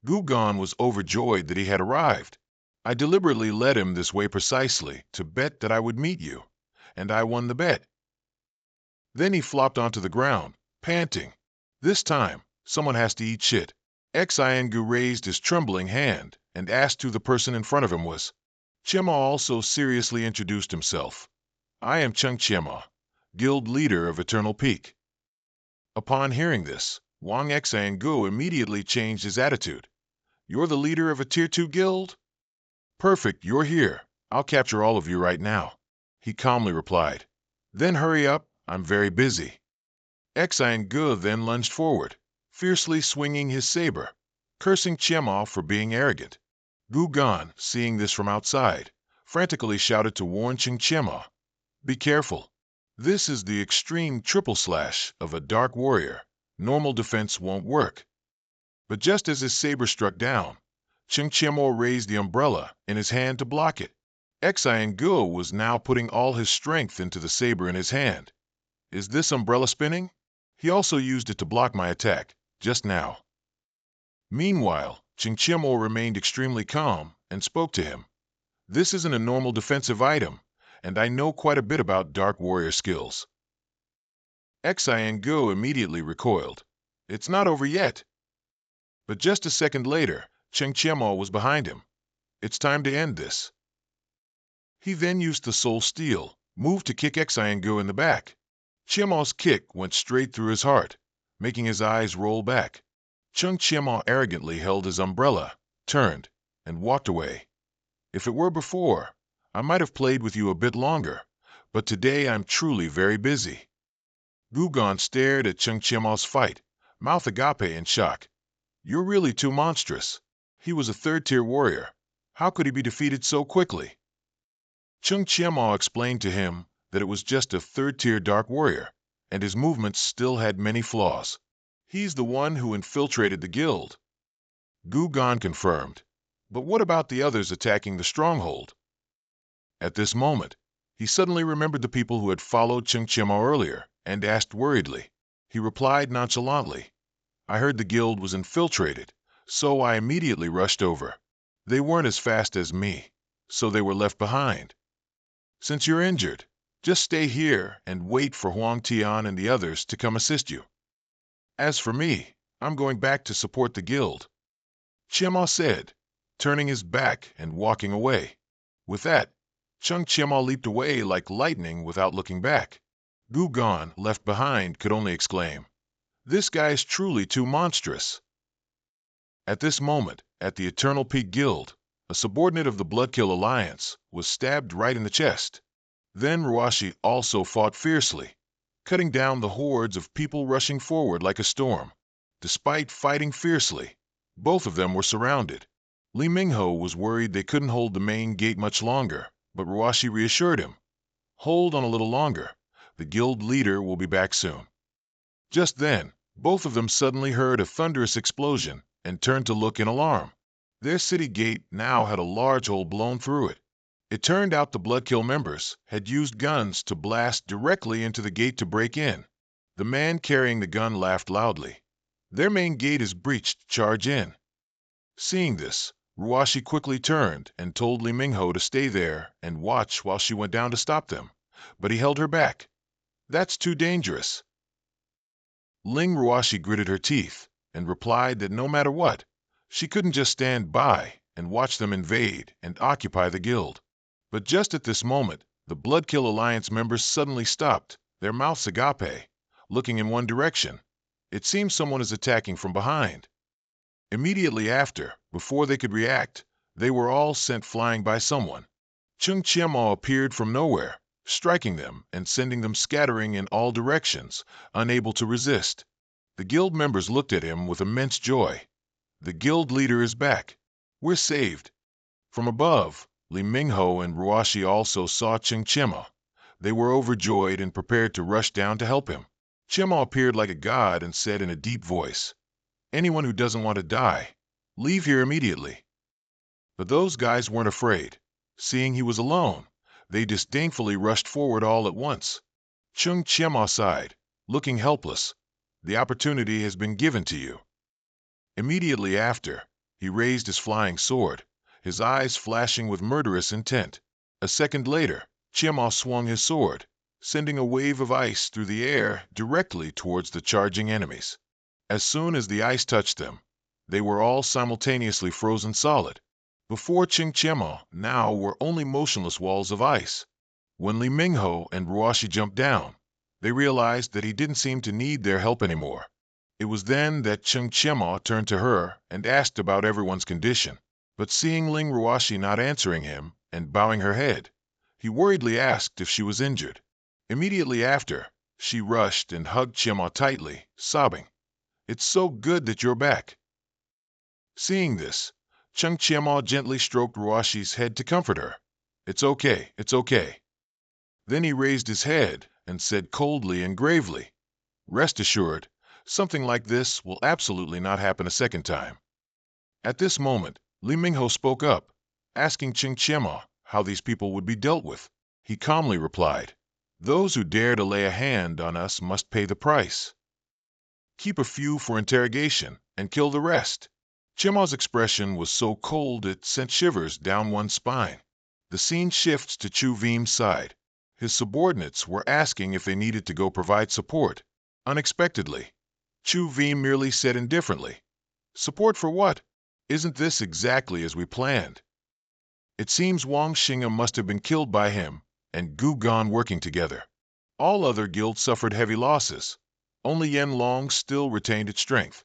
Gu Gan was overjoyed that he had arrived. I deliberately led him this way precisely to bet that I would meet you, and I won the bet. Then he flopped onto the ground, panting. This time, someone has to eat shit. Xiangu raised his trembling hand and asked who the person in front of him was. Qiemo also seriously introduced himself. I am Chengqiemo, guild leader of Eternal Peak. Upon hearing this, Wang Xiangu immediately changed his attitude. You're the leader of a Tier 2 guild? Perfect, you're here. I'll capture all of you right now. He calmly replied. Then hurry up, I'm very busy. Xiangu then lunged forward, fiercely swinging his saber, cursing Qiemo for being arrogant. Gu Gan, seeing this from outside, frantically shouted to warn Chengqiemo. Be careful. This is the extreme triple slash of a dark warrior. Normal defense won't work. But just as his saber struck down, Chengqiemo raised the umbrella in his hand to block it. Xiangu was now putting all his strength into the saber in his hand. Is this umbrella spinning? He also used it to block my attack, just now. Meanwhile, Chengqiemo remained extremely calm and spoke to him. This isn't a normal defensive item, and I know quite a bit about dark warrior skills. Xiangu immediately recoiled. It's not over yet. But just a second later, Chengqiemo was behind him. It's time to end this. He then used the soul steel, moved to kick Xiangu in the back. Qiemo's kick went straight through his heart, making his eyes roll back. Chengqiemo arrogantly held his umbrella, turned, and walked away. If it were before, I might have played with you a bit longer, but today I'm truly very busy. Gugon stared at Cheng Chimao's fight, mouth agape in shock. You're really too monstrous. He was a third-tier warrior. How could he be defeated so quickly? Cheng Chiamao explained to him that it was just a third-tier dark warrior, and his movements still had many flaws. He's the one who infiltrated the guild. Gugon confirmed. But what about the others attacking the stronghold? At this moment, he suddenly remembered the people who had followed Cheng Chiamao earlier, and asked worriedly. He replied nonchalantly, I heard the guild was infiltrated, so I immediately rushed over. They weren't as fast as me, so they were left behind. Since you're injured, just stay here and wait for Huang Tian and the others to come assist you. As for me, I'm going back to support the guild, Chiamao said, turning his back and walking away. With that, Cheng Chiamao leaped away like lightning without looking back. Gugon, left behind, could only exclaim, This guy is truly too monstrous. At this moment, at the Eternal Peak Guild, a subordinate of the Bloodkill Alliance was stabbed right in the chest. Then Ruashi also fought fiercely, cutting down the hordes of people rushing forward like a storm. Despite fighting fiercely, both of them were surrounded. Li Mingho was worried they couldn't hold the main gate much longer, but Ruashi reassured him. Hold on a little longer. The guild leader will be back soon. Just then, both of them suddenly heard a thunderous explosion and turned to look in alarm. Their city gate now had a large hole blown through it. It turned out the Bloodkill members had used guns to blast directly into the gate to break in. The man carrying the gun laughed loudly. Their main gate is breached, charge in. Seeing this, Ruashi quickly turned and told Li Mingho to stay there and watch while she went down to stop them, but he held her back. That's too dangerous. Ling Ruashi gritted her teeth and replied that no matter what, she couldn't just stand by and watch them invade and occupy the guild. But just at this moment, the Bloodkill Alliance members suddenly stopped, their mouths agape, looking in one direction. It seems someone is attacking from behind. Immediately after, before they could react, they were all sent flying by someone. Cheng Chiamao appeared from nowhere, striking them and sending them scattering in all directions, unable to resist. The guild members looked at him with immense joy. The guild leader is back. We're saved. From above, Li Mingho and Ruashi also saw Cheng Chiamao. They were overjoyed and prepared to rush down to help him. Chiamao appeared like a god and said in a deep voice, Anyone who doesn't want to die, leave here immediately. But those guys weren't afraid. Seeing he was alone, they disdainfully rushed forward all at once. Cheng Chiamao sighed, looking helpless. The opportunity has been given to you. Immediately after, he raised his flying sword, his eyes flashing with murderous intent. A second later, Chiamao swung his sword, sending a wave of ice through the air directly towards the charging enemies. As soon as the ice touched them, they were all simultaneously frozen solid. Before Cheng Chiamao now were only motionless walls of ice. When Li Mingho and Ruashi jumped down, they realized that he didn't seem to need their help anymore. It was then that Cheng Chiamao turned to her and asked about everyone's condition. But seeing Ling Ruashi not answering him and bowing her head, he worriedly asked if she was injured. Immediately after, she rushed and hugged Chiamao tightly, sobbing, It's so good that you're back. Seeing this, Cheng Chiamao gently stroked Ruashi's head to comfort her. It's okay, it's okay. Then he raised his head and said coldly and gravely, Rest assured, something like this will absolutely not happen a second time. At this moment, Li Mingho spoke up, asking Cheng Chiamao how these people would be dealt with. He calmly replied, Those who dare to lay a hand on us must pay the price. Keep a few for interrogation and kill the rest. Chiamao's expression was so cold it sent shivers down one's spine. The scene shifts to Chu Vim's side. His subordinates were asking if they needed to go provide support. Unexpectedly, Chu Vim merely said indifferently, Support for what? Isn't this exactly as we planned? It seems Wang Xing'e must have been killed by him and Gu Gan working together. All other guilds suffered heavy losses. Only Yen Long still retained its strength.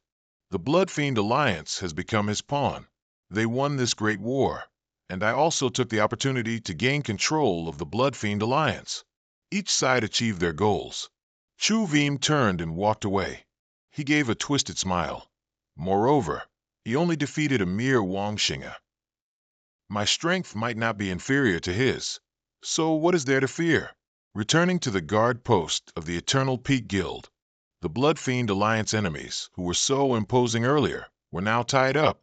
The Blood Fiend Alliance has become his pawn. They won this great war, and I also took the opportunity to gain control of the Blood Fiend Alliance. Each side achieved their goals. Chu Vim turned and walked away. He gave a twisted smile. Moreover, he only defeated a mere Wang Xing'e. My strength might not be inferior to his, so what is there to fear? Returning to the guard post of the Eternal Peak Guild, the Blood Fiend Alliance enemies, who were so imposing earlier, were now tied up,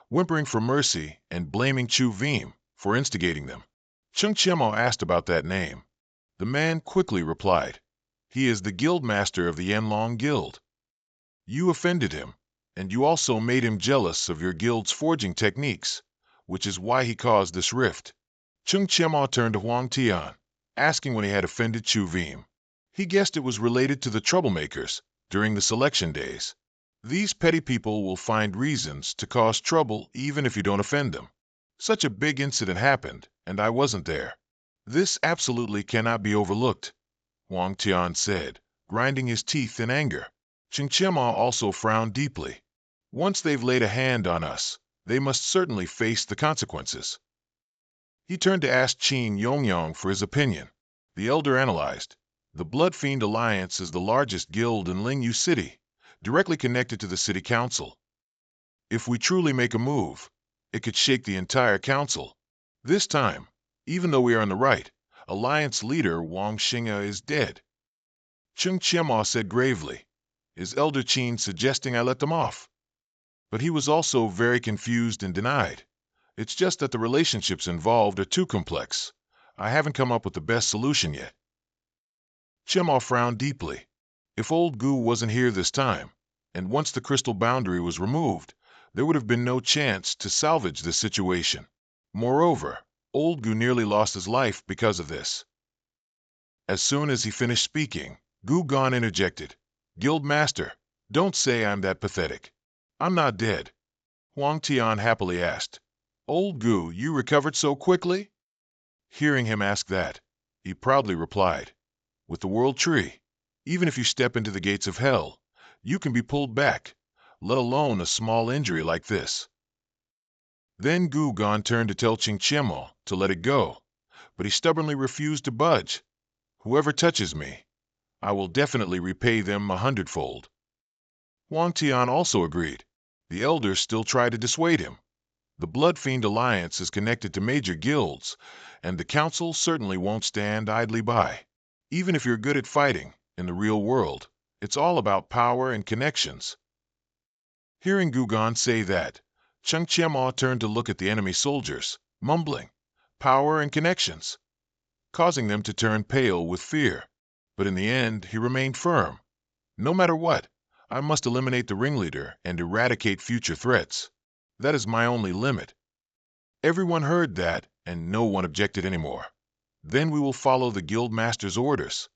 whimpering for mercy and blaming Chu Vim for instigating them. Cheng Qianmo asked about that name. The man quickly replied, "He is the guild master of the Yanlong Guild. You offended him, and you also made him jealous of your guild's forging techniques, which is why he caused this rift." Cheng Qianmo turned to Huang Tian, asking when he had offended Chu Vim. He guessed it was related to the troublemakers during the selection days. These petty people will find reasons to cause trouble even if you don't offend them. Such a big incident happened, and I wasn't there. This absolutely cannot be overlooked, Huang Tian said, grinding his teeth in anger. Cheng Qianmo also frowned deeply. Once they've laid a hand on us, they must certainly face the consequences. He turned to ask Qin Yongyong for his opinion. The elder analyzed. The Blood Fiend Alliance is the largest guild in Lingyu City, directly connected to the city council. If we truly make a move, it could shake the entire council. This time, even though we are in the right, Alliance leader Wang Xing'e is dead. Cheng Qianmo said gravely, "Is Elder Qin suggesting I let them off?" But he was also very confused and denied. "It's just that the relationships involved are too complex. I haven't come up with the best solution yet." Qianmo frowned deeply. If old Gu wasn't here this time, and once the crystal boundary was removed, there would have been no chance to salvage this situation. Moreover, old Gu nearly lost his life because of this. As soon as he finished speaking, Gu Gon interjected, "Guild Master, don't say I'm that pathetic. I'm not dead." Huang Tian happily asked, "Old Gu, you recovered so quickly?" Hearing him ask that, he proudly replied, "With the World Tree, even if you step into the gates of hell, you can be pulled back, let alone a small injury like this." Then Gu Gon turned to tell Cheng Qianmo to let it go, but he stubbornly refused to budge. "Whoever touches me, I will definitely repay them 100-fold." Huang Tian also agreed. The elders still tried to dissuade him. The Blood Fiend Alliance is connected to major guilds, and the council certainly won't stand idly by. Even if you're good at fighting, in the real world, it's all about power and connections. Hearing Gu Gon say that, Cheng Qianmo turned to look at the enemy soldiers, mumbling, "Power and connections," causing them to turn pale with fear. But in the end, he remained firm. "No matter what, I must eliminate the ringleader and eradicate future threats. That is my only limit." Everyone heard that, and no one objected anymore. "Then we will follow the guild master's orders."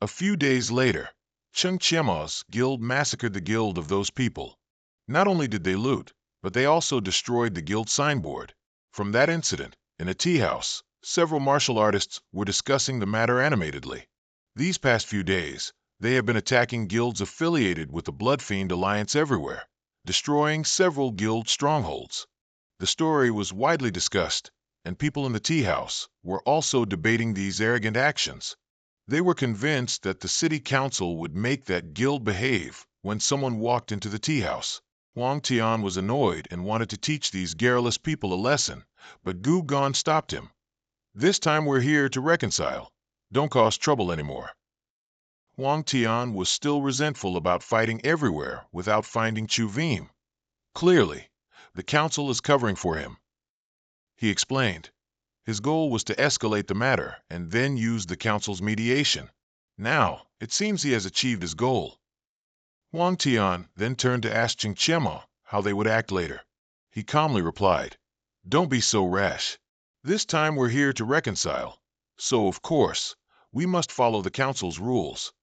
A few days later, Cheng Qianmo's guild massacred the guild of those people. Not only did they loot, but they also destroyed the guild signboard. From that incident, in a tea house, several martial artists were discussing the matter animatedly. These past few days, they have been attacking guilds affiliated with the Blood Fiend Alliance everywhere, destroying several guild strongholds. The story was widely discussed, and people in the tea house were also debating these arrogant actions. They were convinced that the city council would make that guild behave when someone walked into the tea house. Huang Tian was annoyed and wanted to teach these garrulous people a lesson, but Gu Gon stopped him. "This time we're here to reconcile. Don't cause trouble anymore." Huang Tian was still resentful about fighting everywhere without finding Chu Vim. Clearly, the council is covering for him. He explained. His goal was to escalate the matter and then use the council's mediation. Now, it seems he has achieved his goal. Huang Tian then turned to ask Cheng Qianmo how they would act later. He calmly replied, "Don't be so rash. This time we're here to reconcile, so of course, we must follow the council's rules."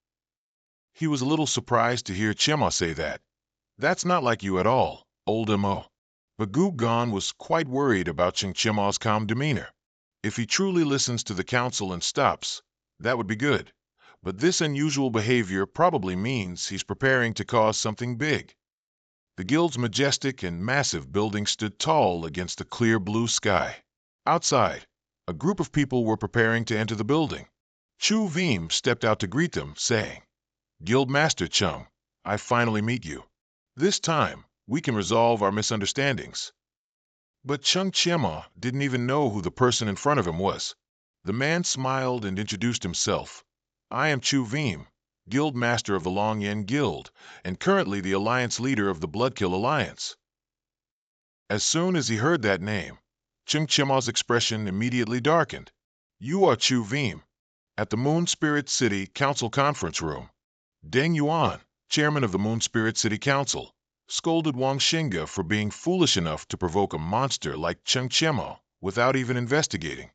He was a little surprised to hear Qianmo say that. "That's not like you at all, old Mo." But Gu Gon was quite worried about Cheng Qianmo's calm demeanor. If he truly listens to the council and stops, that would be good. But this unusual behavior probably means he's preparing to cause something big. The guild's majestic and massive building stood tall against the clear blue sky. Outside, a group of people were preparing to enter the building. Chu Veem stepped out to greet them, saying, "Guild Master Chung, I finally meet you. This time, we can resolve our misunderstandings." But Chung Chiema didn't even know who the person in front of him was. The man smiled and introduced himself. "I am Chu Veem, Guild Master of the Long Yen Guild, and currently the Alliance Leader of the Bloodkill Alliance." As soon as he heard that name, Chung Chiema's expression immediately darkened. "You are Chu Veem." At the Moon Spirit City Council Conference Room, Deng Yuan, chairman of the Moon Spirit City Council, scolded Wang Xinga for being foolish enough to provoke a monster like Chung Chiema without even investigating.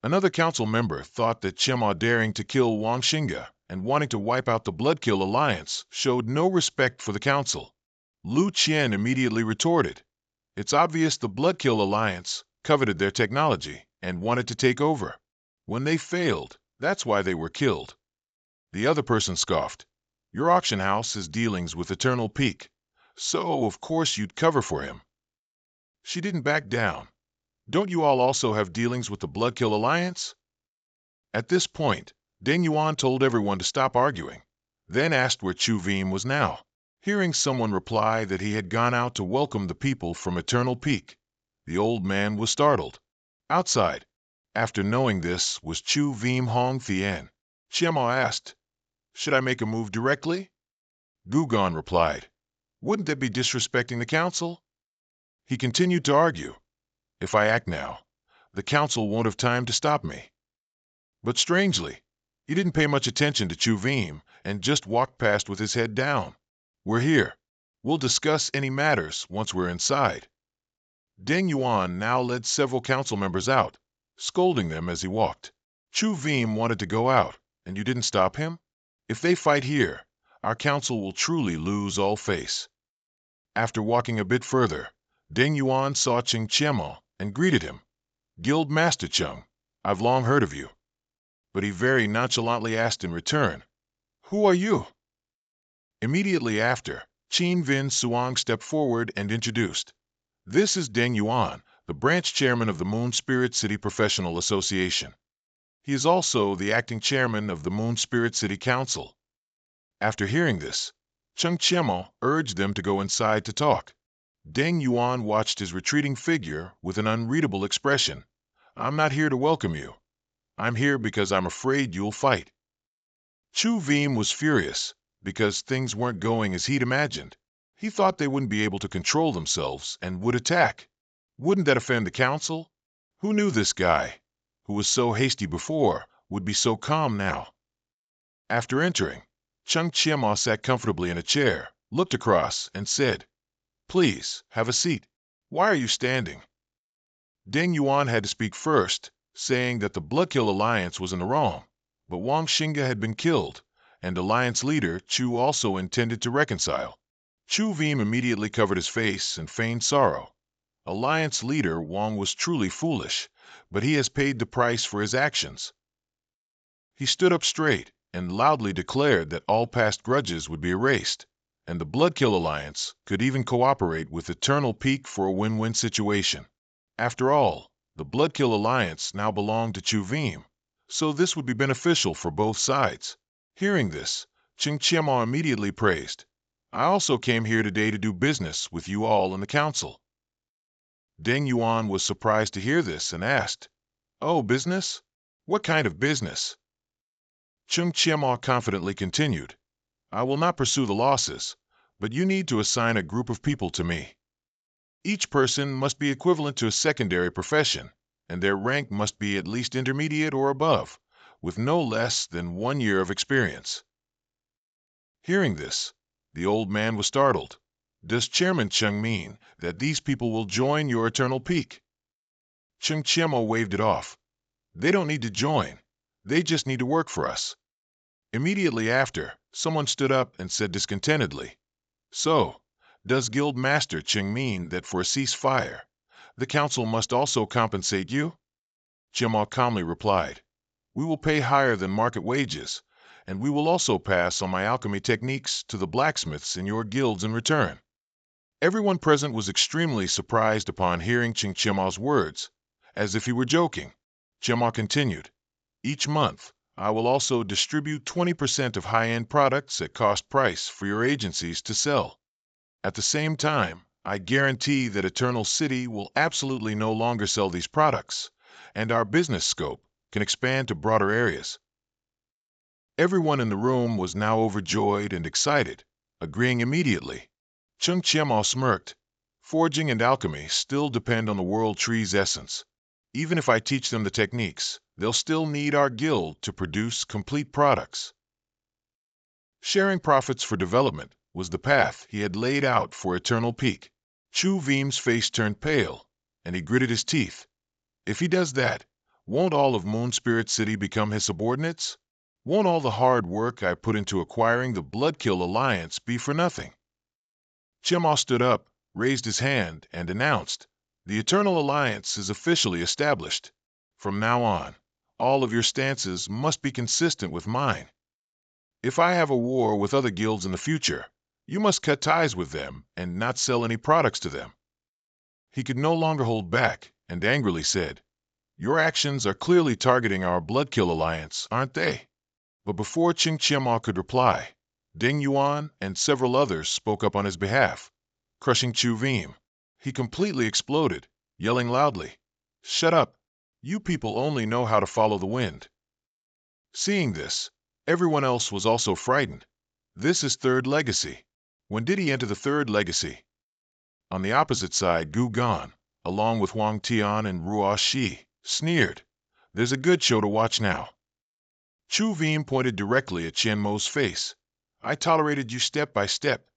Another council member thought that Chiema daring to kill Wang Xinga and wanting to wipe out the Bloodkill Alliance showed no respect for the council. Lu Qian immediately retorted, "It's obvious the Bloodkill Alliance coveted their technology and wanted to take over. When they failed, that's why they were killed." The other person scoffed, "Your auction house has dealings with Eternal Peak, so of course you'd cover for him." She didn't back down. "Don't you all also have dealings with the Bloodkill Alliance?" At this point, Deng Yuan told everyone to stop arguing, then asked where Chu Veem was now. Hearing someone reply that he had gone out to welcome the people from Eternal Peak, the old man was startled. Outside, after knowing this was Chu Veem Hong Thien, Chiema asked, "Should I make a move directly?" Gugon replied, "Wouldn't that be disrespecting the council?" He continued to argue, "If I act now, the council won't have time to stop me." But strangely, he didn't pay much attention to Chu Veem and just walked past with his head down. "We're here. We'll discuss any matters once we're inside." Deng Yuan now led several council members out, scolding them as he walked. "Chu Veem wanted to go out, and you didn't stop him? If they fight here, our council will truly lose all face." After walking a bit further, Deng Yuan saw Chung Chiema and greeted him. "Guild Master Chung, I've long heard of you." But he very nonchalantly asked in return, "Who are you?" Immediately after, Qin Vin Suang stepped forward and introduced, "This is Deng Yuan, the branch chairman of the Moon Spirit City Professional Association. He is also the acting chairman of the Moon Spirit City Council." After hearing this, Chung Chiema urged them to go inside to talk. Deng Yuan watched his retreating figure with an unreadable expression. "I'm not here to welcome you. I'm here because I'm afraid you'll fight." Chu Veem was furious because things weren't going as he'd imagined. He thought they wouldn't be able to control themselves and would attack. Wouldn't that offend the council? Who knew this guy, who was so hasty before, would be so calm now? After entering, Chung Chiema sat comfortably in a chair, looked across, and said, "Please, have a seat. Why are you standing?" Deng Yuan had to speak first, saying that the Bloodkill Alliance was in the wrong, but Wang Xinga had been killed, and Alliance leader Chu also intended to reconcile. Chu Veem immediately covered his face and feigned sorrow. Alliance leader Wang was truly foolish, but he has paid the price for his actions. He stood up straight and loudly declared that all past grudges would be erased, and the Bloodkill Alliance could even cooperate with Eternal Peak for a win-win situation. After all, the Bloodkill Alliance now belonged to Chu Veem, so this would be beneficial for both sides. Hearing this, Chung Chiema immediately praised, "I also came here today to do business with you all in the council." Deng Yuan was surprised to hear this and asked, "Oh, business? What kind of business?" Chung Chiema confidently continued, "I will not pursue the losses, but you need to assign a group of people to me. Each person must be equivalent to a secondary profession, and their rank must be at least intermediate or above, with no less than 1 year of experience." Hearing this, the old man was startled. "Does Chairman Chung mean that these people will join your Eternal Peak?" Chung Chiema waved it off. "They don't need to join. They just need to work for us." Immediately after, someone stood up and said discontentedly, "So, does Guild Master Chung mean that for a ceasefire, the council must also compensate you?" Chiema calmly replied, "We will pay higher than market wages, and we will also pass on my alchemy techniques to the blacksmiths in your guilds in return." Everyone present was extremely surprised upon hearing Ching Chimao's words, as if he were joking. Chima continued, "Each month, I will also distribute 20% of high-end products at cost price for your agencies to sell. At the same time, I guarantee that Eternal City will absolutely no longer sell these products, and our business scope can expand to broader areas." Everyone in the room was now overjoyed and excited, agreeing immediately. Chung Chiemo smirked. "Forging and alchemy still depend on the world tree's essence. Even if I teach them the techniques, they'll still need our guild to produce complete products." Sharing profits for development was the path he had laid out for Eternal Peak. Chu Veem's face turned pale, and he gritted his teeth. If he does that, won't all of Moon Spirit City become his subordinates? Won't all the hard work I put into acquiring the Bloodkill Alliance be for nothing? Chimaw stood up, raised his hand, and announced, "The Eternal Alliance is officially established. From now on, all of your stances must be consistent with mine. If I have a war with other guilds in the future, you must cut ties with them and not sell any products to them." He could no longer hold back and angrily said, "Your actions are clearly targeting our Bloodkill Alliance, aren't they?" But before Ching Chiama could reply, Ding Yuan and several others spoke up on his behalf, crushing Chu Veem. He completely exploded, yelling loudly, "Shut up! You people only know how to follow the wind." Seeing this, everyone else was also frightened. This is Third Legacy. When did he enter the Third Legacy? On the opposite side, Gu Gan, along with Huang Tian and Ruo Shi, sneered, "There's a good show to watch now." Chu Veem pointed directly at Chen Mo's face. "I tolerated you step by step.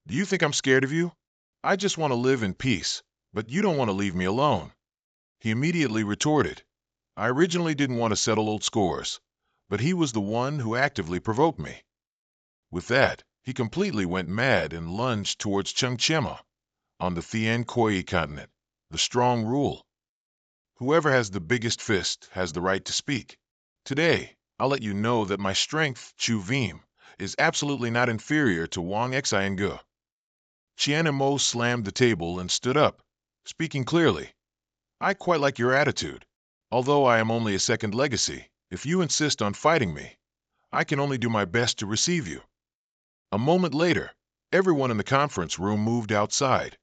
Do you think I'm scared of you? I just want to live in peace, but you don't want to leave me alone." He immediately retorted, "I originally didn't want to settle old scores, but he was the one who actively provoked me." With that, he completely went mad and lunged towards Chung Chema. On the Thien Koi continent, the strong rule. Whoever has the biggest fist has the right to speak. Today, I'll let you know that my strength, Chu Veem, is absolutely not inferior to Wang Xiange. Qian Mo slammed the table and stood up, speaking clearly. "I quite like your attitude. Although I am only a second legacy, if you insist on fighting me, I can only do my best to receive you." A moment later, everyone in the conference room moved outside.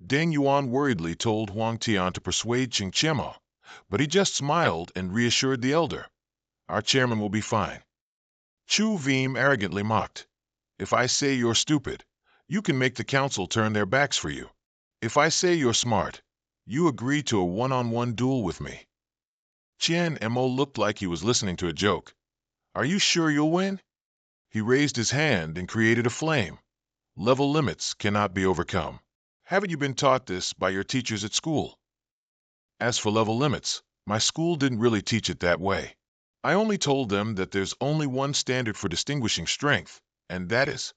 Deng Yuan worriedly told Huang Tian to persuade Ching Chema, but he just smiled and reassured the elder. "Our chairman will be fine." Chu Veem arrogantly mocked, "If I say you're stupid, you can make the council turn their backs for you. If I say you're smart, you agree to a one-on-one duel with me." Qian Mo looked like he was listening to a joke. "Are you sure you'll win?" He raised his hand and created a flame. "Level limits cannot be overcome. Haven't you been taught this by your teachers at school?" "As for level limits, my school didn't really teach it that way. I only told them that there's only one standard for distinguishing strength, and that is—"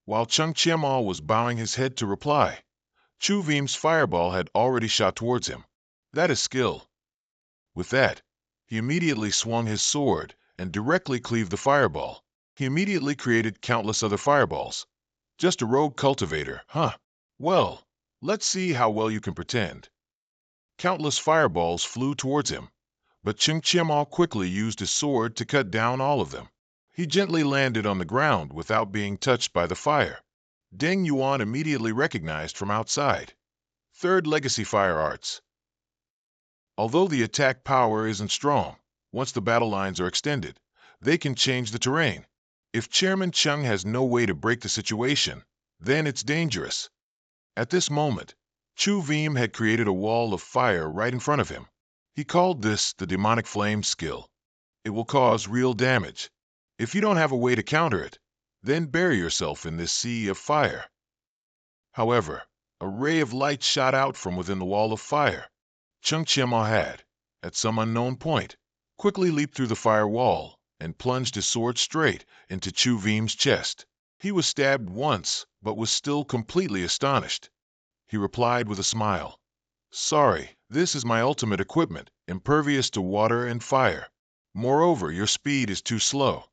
While Chung Chiema was bowing his head to reply, Chu Veem's fireball had already shot towards him. "That is skill." With that, he immediately swung his sword and directly cleaved the fireball. He immediately created countless other fireballs. Just a rogue cultivator, huh? Well, let's see how well you can pretend. Countless fireballs flew towards him, but Ching Chiema quickly used his sword to cut down all of them. He gently landed on the ground without being touched by the fire. Deng Yuan immediately recognized from outside. Third Legacy Fire Arts. Although the attack power isn't strong, once the battle lines are extended, they can change the terrain. If Chairman Chung has no way to break the situation, then it's dangerous. At this moment, Chu Veem had created a wall of fire right in front of him. He called this the Demonic Flame skill. It will cause real damage. If you don't have a way to counter it, then bury yourself in this sea of fire. However, a ray of light shot out from within the wall of fire. Chung Chiema had, at some unknown point, quickly leaped through the fire wall and plunged his sword straight into Chu Veem's chest. He was stabbed once, but was still completely astonished. He replied with a smile, "Sorry, this is my ultimate equipment, impervious to water and fire. Moreover, your speed is too slow."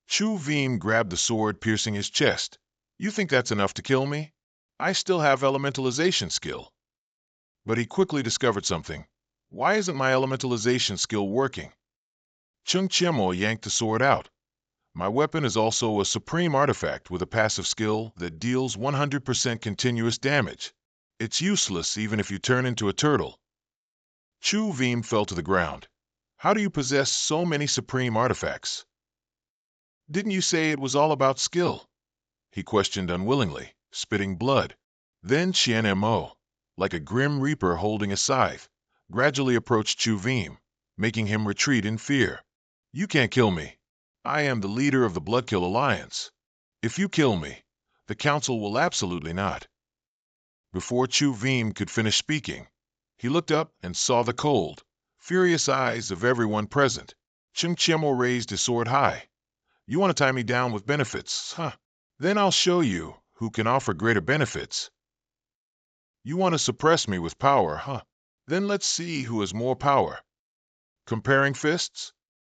Chu Veem grabbed the sword piercing his chest. "You think that's enough to kill me? I still have elementalization skill. But he quickly discovered something. Why isn't my elementalization skill working? Chung Chiemo yanked the sword out. My weapon is also a supreme artifact with a passive skill that deals 100% continuous damage. It's useless even if you turn into a turtle. Chu Veem fell to the ground. How do you possess so many supreme artifacts? Didn't you say it was all about skill? He questioned unwillingly, spitting blood. Then Xian Mo, like a grim reaper holding a scythe, gradually approached Chu Veem, making him retreat in fear. You can't kill me. I am the leader of the Bloodkill Alliance. If you kill me, the Council will absolutely not. Before Chu Veem could finish speaking, he looked up and saw the cold, furious eyes of everyone present. Chung Chiemo raised his sword high. You want to tie me down with benefits, huh? Then I'll show you who can offer greater benefits. You want to suppress me with power, huh? Then let's see who has more power. Comparing fists?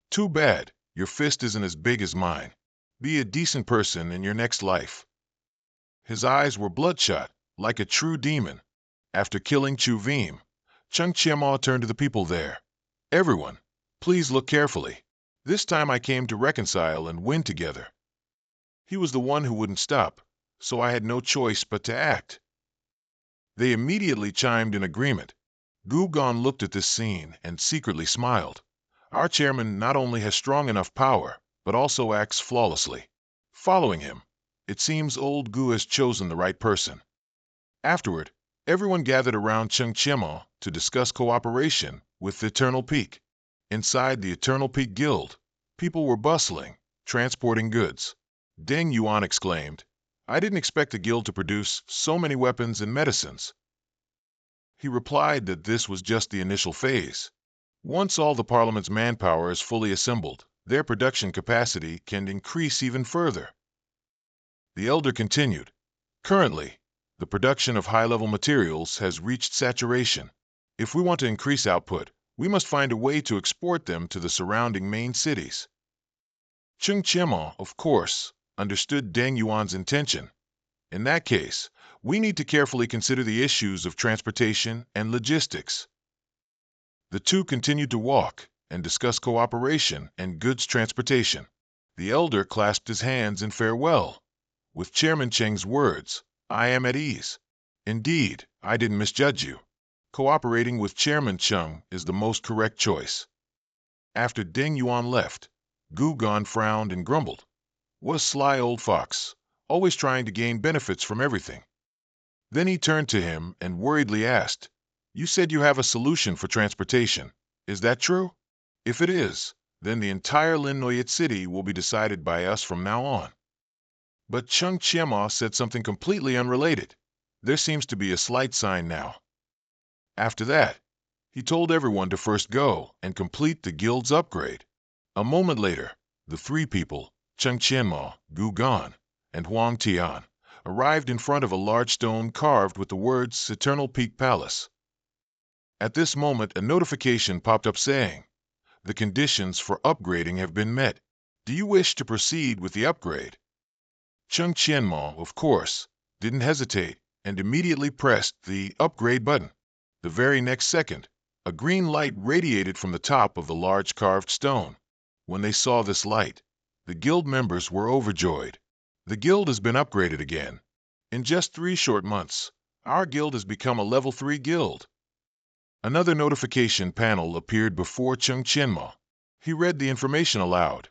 Too bad, your fist isn't as big as mine. Be a decent person in your next life. His eyes were bloodshot, like a true demon. After killing Chu Veem, Chung Chiemo turned to the people there. Everyone, please look carefully. This time I came to reconcile and win together. He was the one who wouldn't stop, so I had no choice but to act. They immediately chimed in agreement. Gu Gon looked at this scene and secretly smiled. Our chairman not only has strong enough power, but also acts flawlessly. Following him, it seems old Gu has chosen the right person. Afterward, everyone gathered around Chung Chiemo to discuss cooperation with the Eternal Peak. Inside the Eternal Peak Guild, people were bustling, transporting goods. Deng Yuan exclaimed, I didn't expect the guild to produce so many weapons and medicines. He replied that this was just the initial phase. Once all the Parliament's manpower is fully assembled, their production capacity can increase even further. The elder continued, currently, the production of high-level materials has reached saturation. If we want to increase output, we must find a way to export them to the surrounding main cities. Chung Chiemo, of course, understood Deng Yuan's intention. In that case, we need to carefully consider the issues of transportation and logistics. The two continued to walk and discuss cooperation and goods transportation. The elder clasped his hands in farewell. With Chairman Cheng's words, I am at ease. Indeed, I didn't misjudge you. Cooperating with Chairman Chung is the most correct choice. After Deng Yuan left, Gu Gon frowned and grumbled. What a sly old fox, always trying to gain benefits from everything. Then he turned to him and worriedly asked, You said you have a solution for transportation. Is that true? If it is, then the entire Lin Noyet city will be decided by us from now on. But Chung Chiemo said something completely unrelated. There seems to be a slight sign now. After that, he told everyone to first go and complete the guild's upgrade. A moment later, the three people, Chung Chiemo, Gu Gon, and Huang Tian, arrived in front of a large stone carved with the words Eternal Peak Palace. At this moment, a notification popped up saying, The conditions for upgrading have been met. Do you wish to proceed with the upgrade? Chung Chiemo, of course, didn't hesitate and immediately pressed the upgrade button. The very next second, a green light radiated from the top of the large carved stone. When they saw this light, the guild members were overjoyed. The guild has been upgraded again. In just 3 short months, our guild has become a level 3 guild. Another notification panel appeared before Chung Chiemo. He read the information aloud.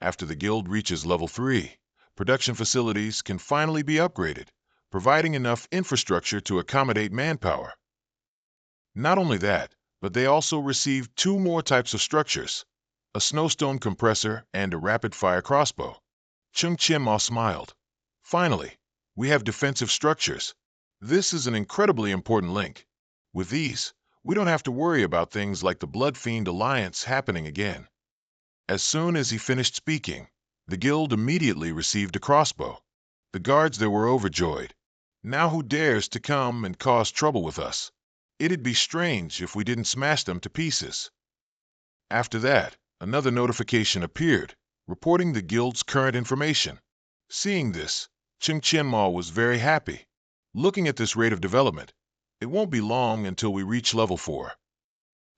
After the guild reaches level 3, production facilities can finally be upgraded, providing enough infrastructure to accommodate manpower. Not only that, but they also received 2 more types of structures, a snowstone compressor and a rapid-fire crossbow. Chung Chiemo smiled. Finally, we have defensive structures. This is an incredibly important link. With these, we don't have to worry about things like the Blood Fiend Alliance happening again. As soon as he finished speaking, the guild immediately received a crossbow. The guards there were overjoyed. Now who dares to come and cause trouble with us? It'd be strange if we didn't smash them to pieces. After that, another notification appeared, reporting the guild's current information. Seeing this, Chung Chiemo was very happy. Looking at this rate of development, it won't be long until we reach level 4.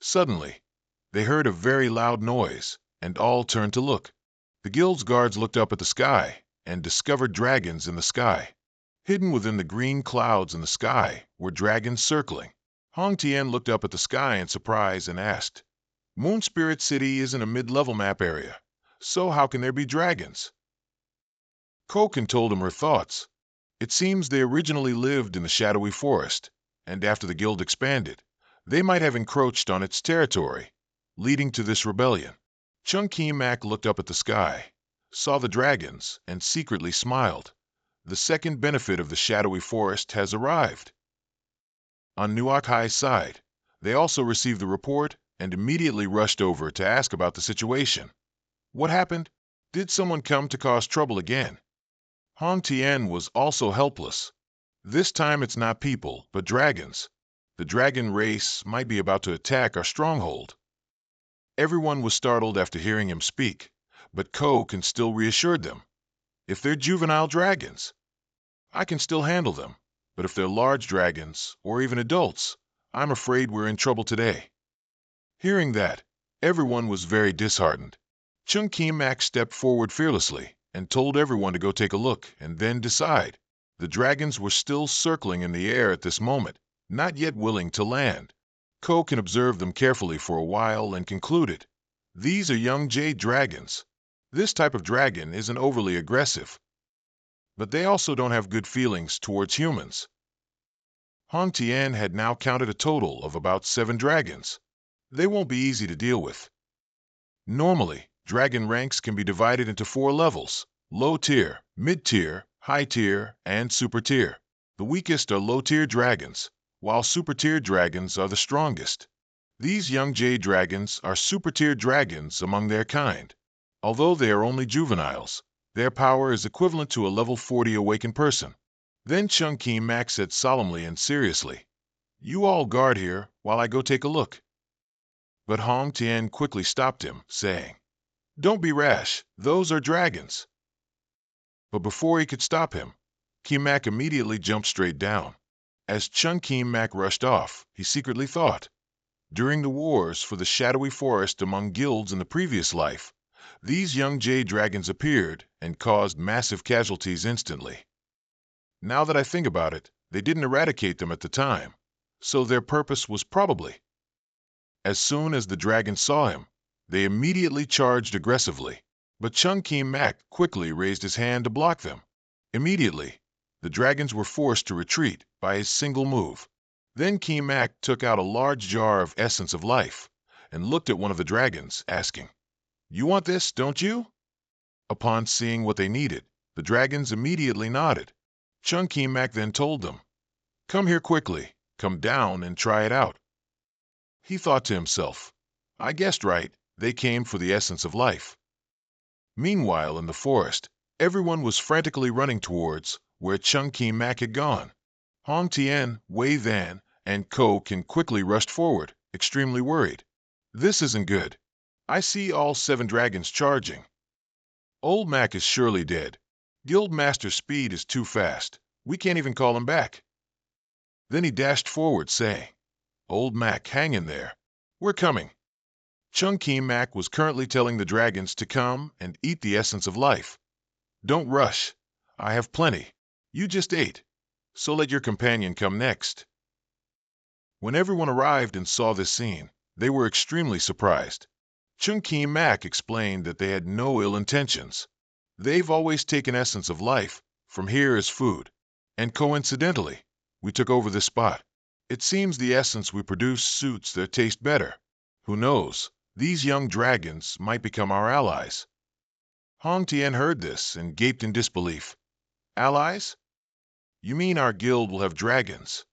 Suddenly, they heard a very loud noise, and all turned to look. The guild's guards looked up at the sky and discovered dragons in the sky. Hidden within the green clouds in the sky were dragons circling. Hong Tian looked up at the sky in surprise and asked, Moon Spirit City isn't a mid-level map area, so how can there be dragons? Koken told him her thoughts. It seems they originally lived in the shadowy forest, and after the guild expanded, they might have encroached on its territory, leading to this rebellion. Chung Ki Mak looked up at the sky, saw the dragons, and secretly smiled. The second benefit of the shadowy forest has arrived. On Nuak Hai's side, they also received the report and immediately rushed over to ask about the situation. What happened? Did someone come to cause trouble again? Hong Tian was also helpless. This time it's not people, but dragons. The dragon race might be about to attack our stronghold. Everyone was startled after hearing him speak, but Koken still reassured them. If they're juvenile dragons, I can still handle them. But if they're large dragons, or even adults, I'm afraid we're in trouble today. Hearing that, everyone was very disheartened. Chung Ki Mak stepped forward fearlessly and told everyone to go take a look and then decide. The dragons were still circling in the air at this moment, not yet willing to land. Koken observed them carefully for a while and concluded, these are young jade dragons. This type of dragon isn't overly aggressive, but they also don't have good feelings towards humans. Hong Tian had now counted a total of about 7 dragons. They won't be easy to deal with. Normally, dragon ranks can be divided into 4 levels: low tier, mid tier, high tier, and super tier. The weakest are low tier dragons, while super tier dragons are the strongest. These young jade dragons are super tier dragons among their kind. Although they are only juveniles, their power is equivalent to a level 40 awakened person. Then Chung Ki Mak said solemnly and seriously, You all guard here while I go take a look. But Hong Tian quickly stopped him, saying, Don't be rash, those are dragons. But before he could stop him, Ki Mak immediately jumped straight down. As Chung Ki Mak rushed off, he secretly thought, during the wars for the shadowy forest among guilds in the previous life, these young jade dragons appeared and caused massive casualties instantly. Now that I think about it, they didn't eradicate them at the time, so their purpose was probably. As soon as the dragons saw him, they immediately charged aggressively, but Chung Ki Mak quickly raised his hand to block them. Immediately, the dragons were forced to retreat by a single move. Then Ki Mak took out a large jar of essence of life and looked at one of the dragons, asking, You want this, don't you? Upon seeing what they needed, the dragons immediately nodded. Chung Ki Mak then told them, Come here quickly, come down and try it out. He thought to himself, I guessed right, they came for the essence of life. Meanwhile, in the forest, everyone was frantically running towards where Chung Ki Mak had gone. Hong Tian, Wei Van, and Koken quickly rushed forward, extremely worried. This isn't good. I see all 7 dragons charging. Old Mac is surely dead. Guildmaster's speed is too fast. We can't even call him back. Then he dashed forward, saying, Old Mac, hang in there. We're coming. Chung Ki Mak was currently telling the dragons to come and eat the essence of life. Don't rush. I have plenty. You just ate, so let your companion come next. When everyone arrived and saw this scene, they were extremely surprised. Chung Ki Mak explained that they had no ill intentions. They've always taken essence of life from here as food, and coincidentally, we took over this spot. It seems the essence we produce suits their taste better. Who knows, these young dragons might become our allies. Hong Tian heard this and gaped in disbelief. Allies? You mean our guild will have dragons?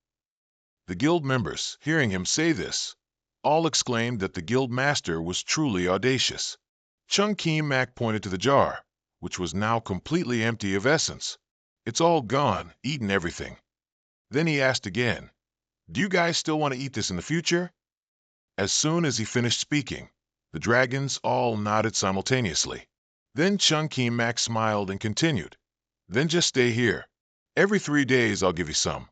The guild members, hearing him say this, all exclaimed that the guild master was truly audacious. Chung Ki Mak pointed to the jar, which was now completely empty of essence. It's all gone, eaten everything. Then he asked again, Do you guys still want to eat this in the future? As soon as he finished speaking, the dragons all nodded simultaneously. Then Chung Ki Mak smiled and continued, Then just stay here. Every 3 days I'll give you some.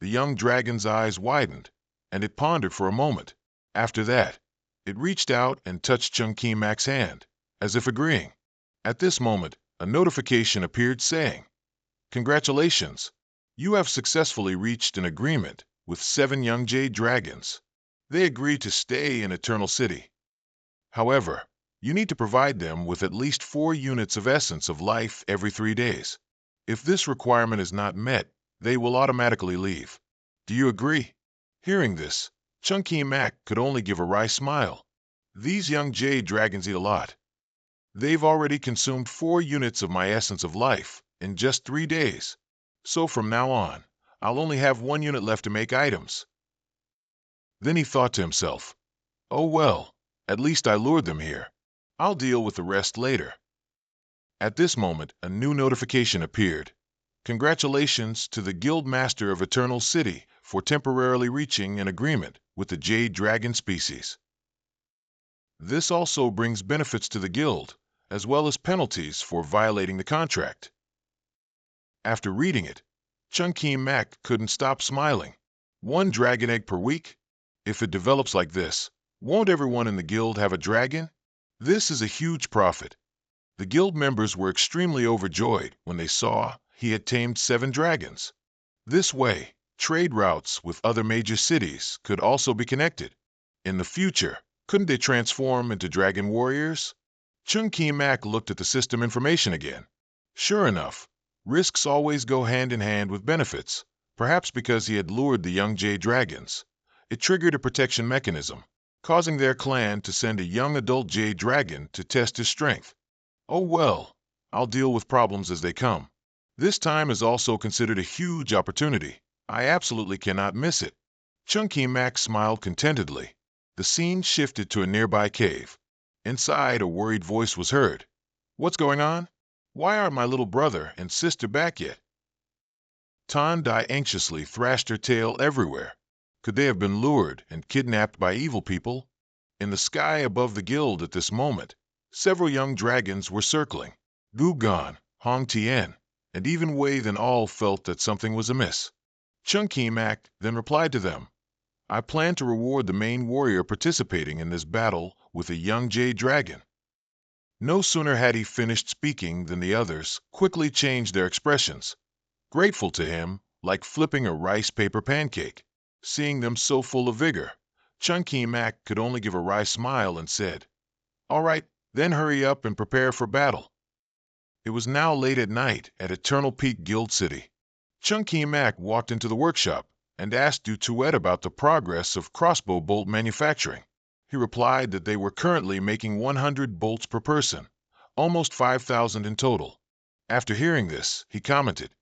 The young dragon's eyes widened, and it pondered for a moment. After that, it reached out and touched Chunky Mac's hand, as if agreeing. At this moment, a notification appeared saying, "Congratulations! You have successfully reached an agreement with 7 young jade dragons. They agree to stay in Eternal City. However, you need to provide them with at least 4 units of Essence of Life every 3 days. If this requirement is not met, they will automatically leave. Do you agree?" Hearing this, Chunky Mac could only give a wry smile. These young jade dragons eat a lot. They've already consumed 4 units of my Essence of Life in just 3 days. So from now on, I'll only have 1 unit left to make items. Then he thought to himself, "Oh well, at least I lured them here. I'll deal with the rest later." At this moment, a new notification appeared. "Congratulations to the Guild Master of Eternal City for temporarily reaching an agreement with the Jade Dragon species. This also brings benefits to the Guild, as well as penalties for violating the contract." After reading it, Chunky Mac couldn't stop smiling. 1 dragon egg per week? If it develops like this, won't everyone in the guild have a dragon? This is a huge profit. The guild members were extremely overjoyed when they saw he had tamed 7 dragons. This way, trade routes with other major cities could also be connected. In the future, couldn't they transform into dragon warriors? Chunky Mac looked at the system information again. Sure enough, risks always go hand in hand with benefits. Perhaps because he had lured the young jade dragons, it triggered a protection mechanism, causing their clan to send a young adult jade dragon to test his strength. Oh well, I'll deal with problems as they come. This time is also considered a huge opportunity. I absolutely cannot miss it." Chunky Mac smiled contentedly. The scene shifted to a nearby cave. Inside, a worried voice was heard. "What's going on? Why aren't my little brother and sister back yet?" Tandai anxiously thrashed her tail everywhere. Could they have been lured and kidnapped by evil people? In the sky above the guild at this moment, several young dragons were circling. Gugan, Hong Tien, and even Wei Then all felt that something was amiss. Chunky Mac then replied to them, "I plan to reward the main warrior participating in this battle with a young jade dragon." No sooner had he finished speaking than the others quickly changed their expressions, grateful to him like flipping a rice paper pancake. Seeing them so full of vigor, Chunky Mac could only give a wry smile and said, "All right, then hurry up and prepare for battle." It was now late at night at Eternal Peak Guild City. Chunky Mac walked into the workshop and asked Dutuet about the progress of crossbow bolt manufacturing. He replied that they were currently making 100 bolts per person, almost 5,000 in total. After hearing this, he commented,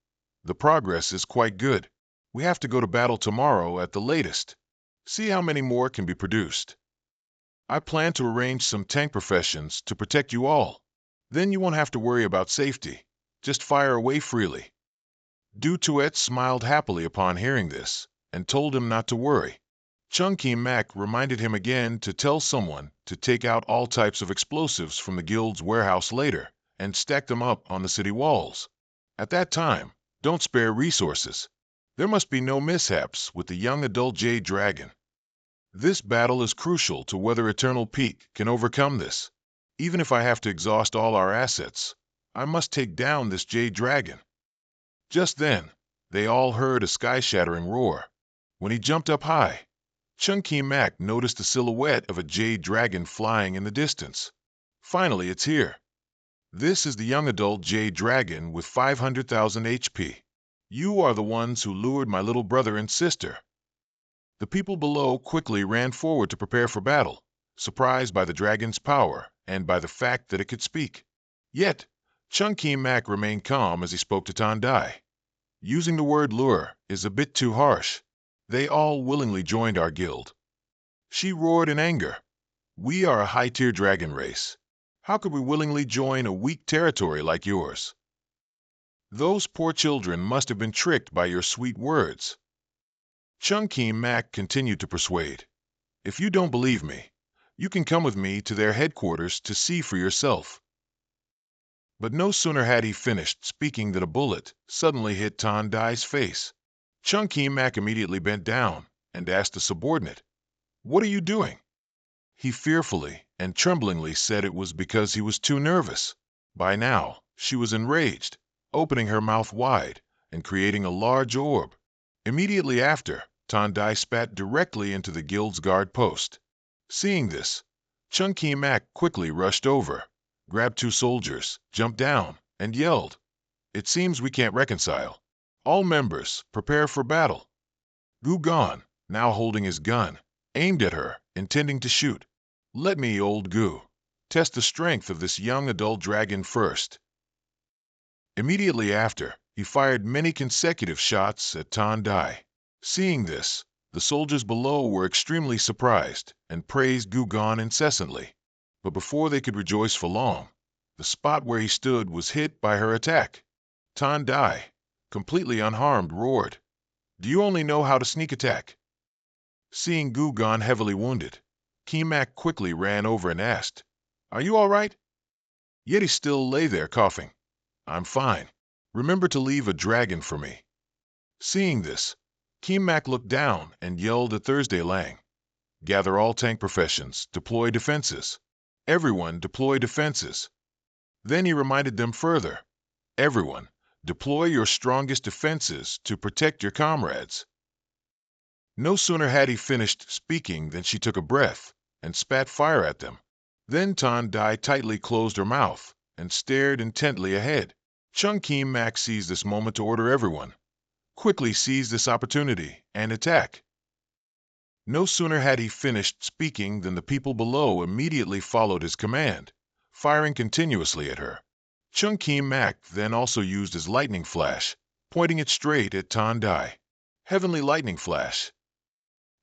"The progress is quite good. We have to go to battle tomorrow at the latest. See how many more can be produced. I plan to arrange some tank professions to protect you all. Then you won't have to worry about safety. Just fire away freely." Dutuet smiled happily upon hearing this and told him not to worry. Chunky Mac reminded him again to tell someone to take out all types of explosives from the guild's warehouse later and stack them up on the city walls. At that time, don't spare resources. There must be no mishaps with the young adult jade dragon. This battle is crucial to whether Eternal Peak can overcome this. Even if I have to exhaust all our assets, I must take down this jade dragon. Just then, they all heard a sky-shattering roar. When he jumped up high, Chunky Mac noticed the silhouette of a jade dragon flying in the distance. Finally, it's here. This is the young adult jade dragon with 500,000 HP. You are the ones who lured my little brother and sister. The people below quickly ran forward to prepare for battle, surprised by the dragon's power and by the fact that it could speak. Yet, Chunky Mac remained calm as he spoke to Tandai. Using the word lure is a bit too harsh. They all willingly joined our guild. She roared in anger. We are a high-tier dragon race. How could we willingly join a weak territory like yours? Those poor children must have been tricked by your sweet words. Chunky Mac continued to persuade. If you don't believe me, you can come with me to their headquarters to see for yourself. But no sooner had he finished speaking than a bullet suddenly hit Tan Dai's face. Chung Ki-mak immediately bent down and asked a subordinate, "What are you doing?" He fearfully and tremblingly said it was because he was too nervous. By now, she was enraged, opening her mouth wide and creating a large orb. Immediately after, Tan Dai spat directly into the guild's guard post. Seeing this, Chung Ki-mak quickly rushed over, grabbed two soldiers, jumped down, and yelled, "It seems we can't reconcile. All members, prepare for battle." Gu Gon, now holding his gun, aimed at her, intending to shoot. "Let me, old Gu, test the strength of this young adult dragon first." Immediately after, he fired many consecutive shots at Tan Dai. Seeing this, the soldiers below were extremely surprised and praised Gu Gon incessantly. But before they could rejoice for long, the spot where he stood was hit by her attack. Tan Dai, completely unharmed, roared, "Do you only know how to sneak attack?" Seeing Gu Gon heavily wounded, Ki-mak quickly ran over and asked, "Are you all right?" Yet he still lay there coughing. "I'm fine. Remember to leave a dragon for me." Seeing this, Ki-mak looked down and yelled at Thursday Lang, "Gather all tank professions, deploy defenses. Everyone deploy defenses." Then he reminded them further, "Everyone, deploy your strongest defenses to protect your comrades." No sooner had he finished speaking than she took a breath and spat fire at them. Then Tan Dai tightly closed her mouth and stared intently ahead. Chung Ki-mak seized this moment to order everyone, "Quickly seize this opportunity and attack." No sooner had he finished speaking than the people below immediately followed his command, firing continuously at her. Chung Ki-mak then also used his lightning flash, pointing it straight at Tan Dai. Heavenly lightning flash.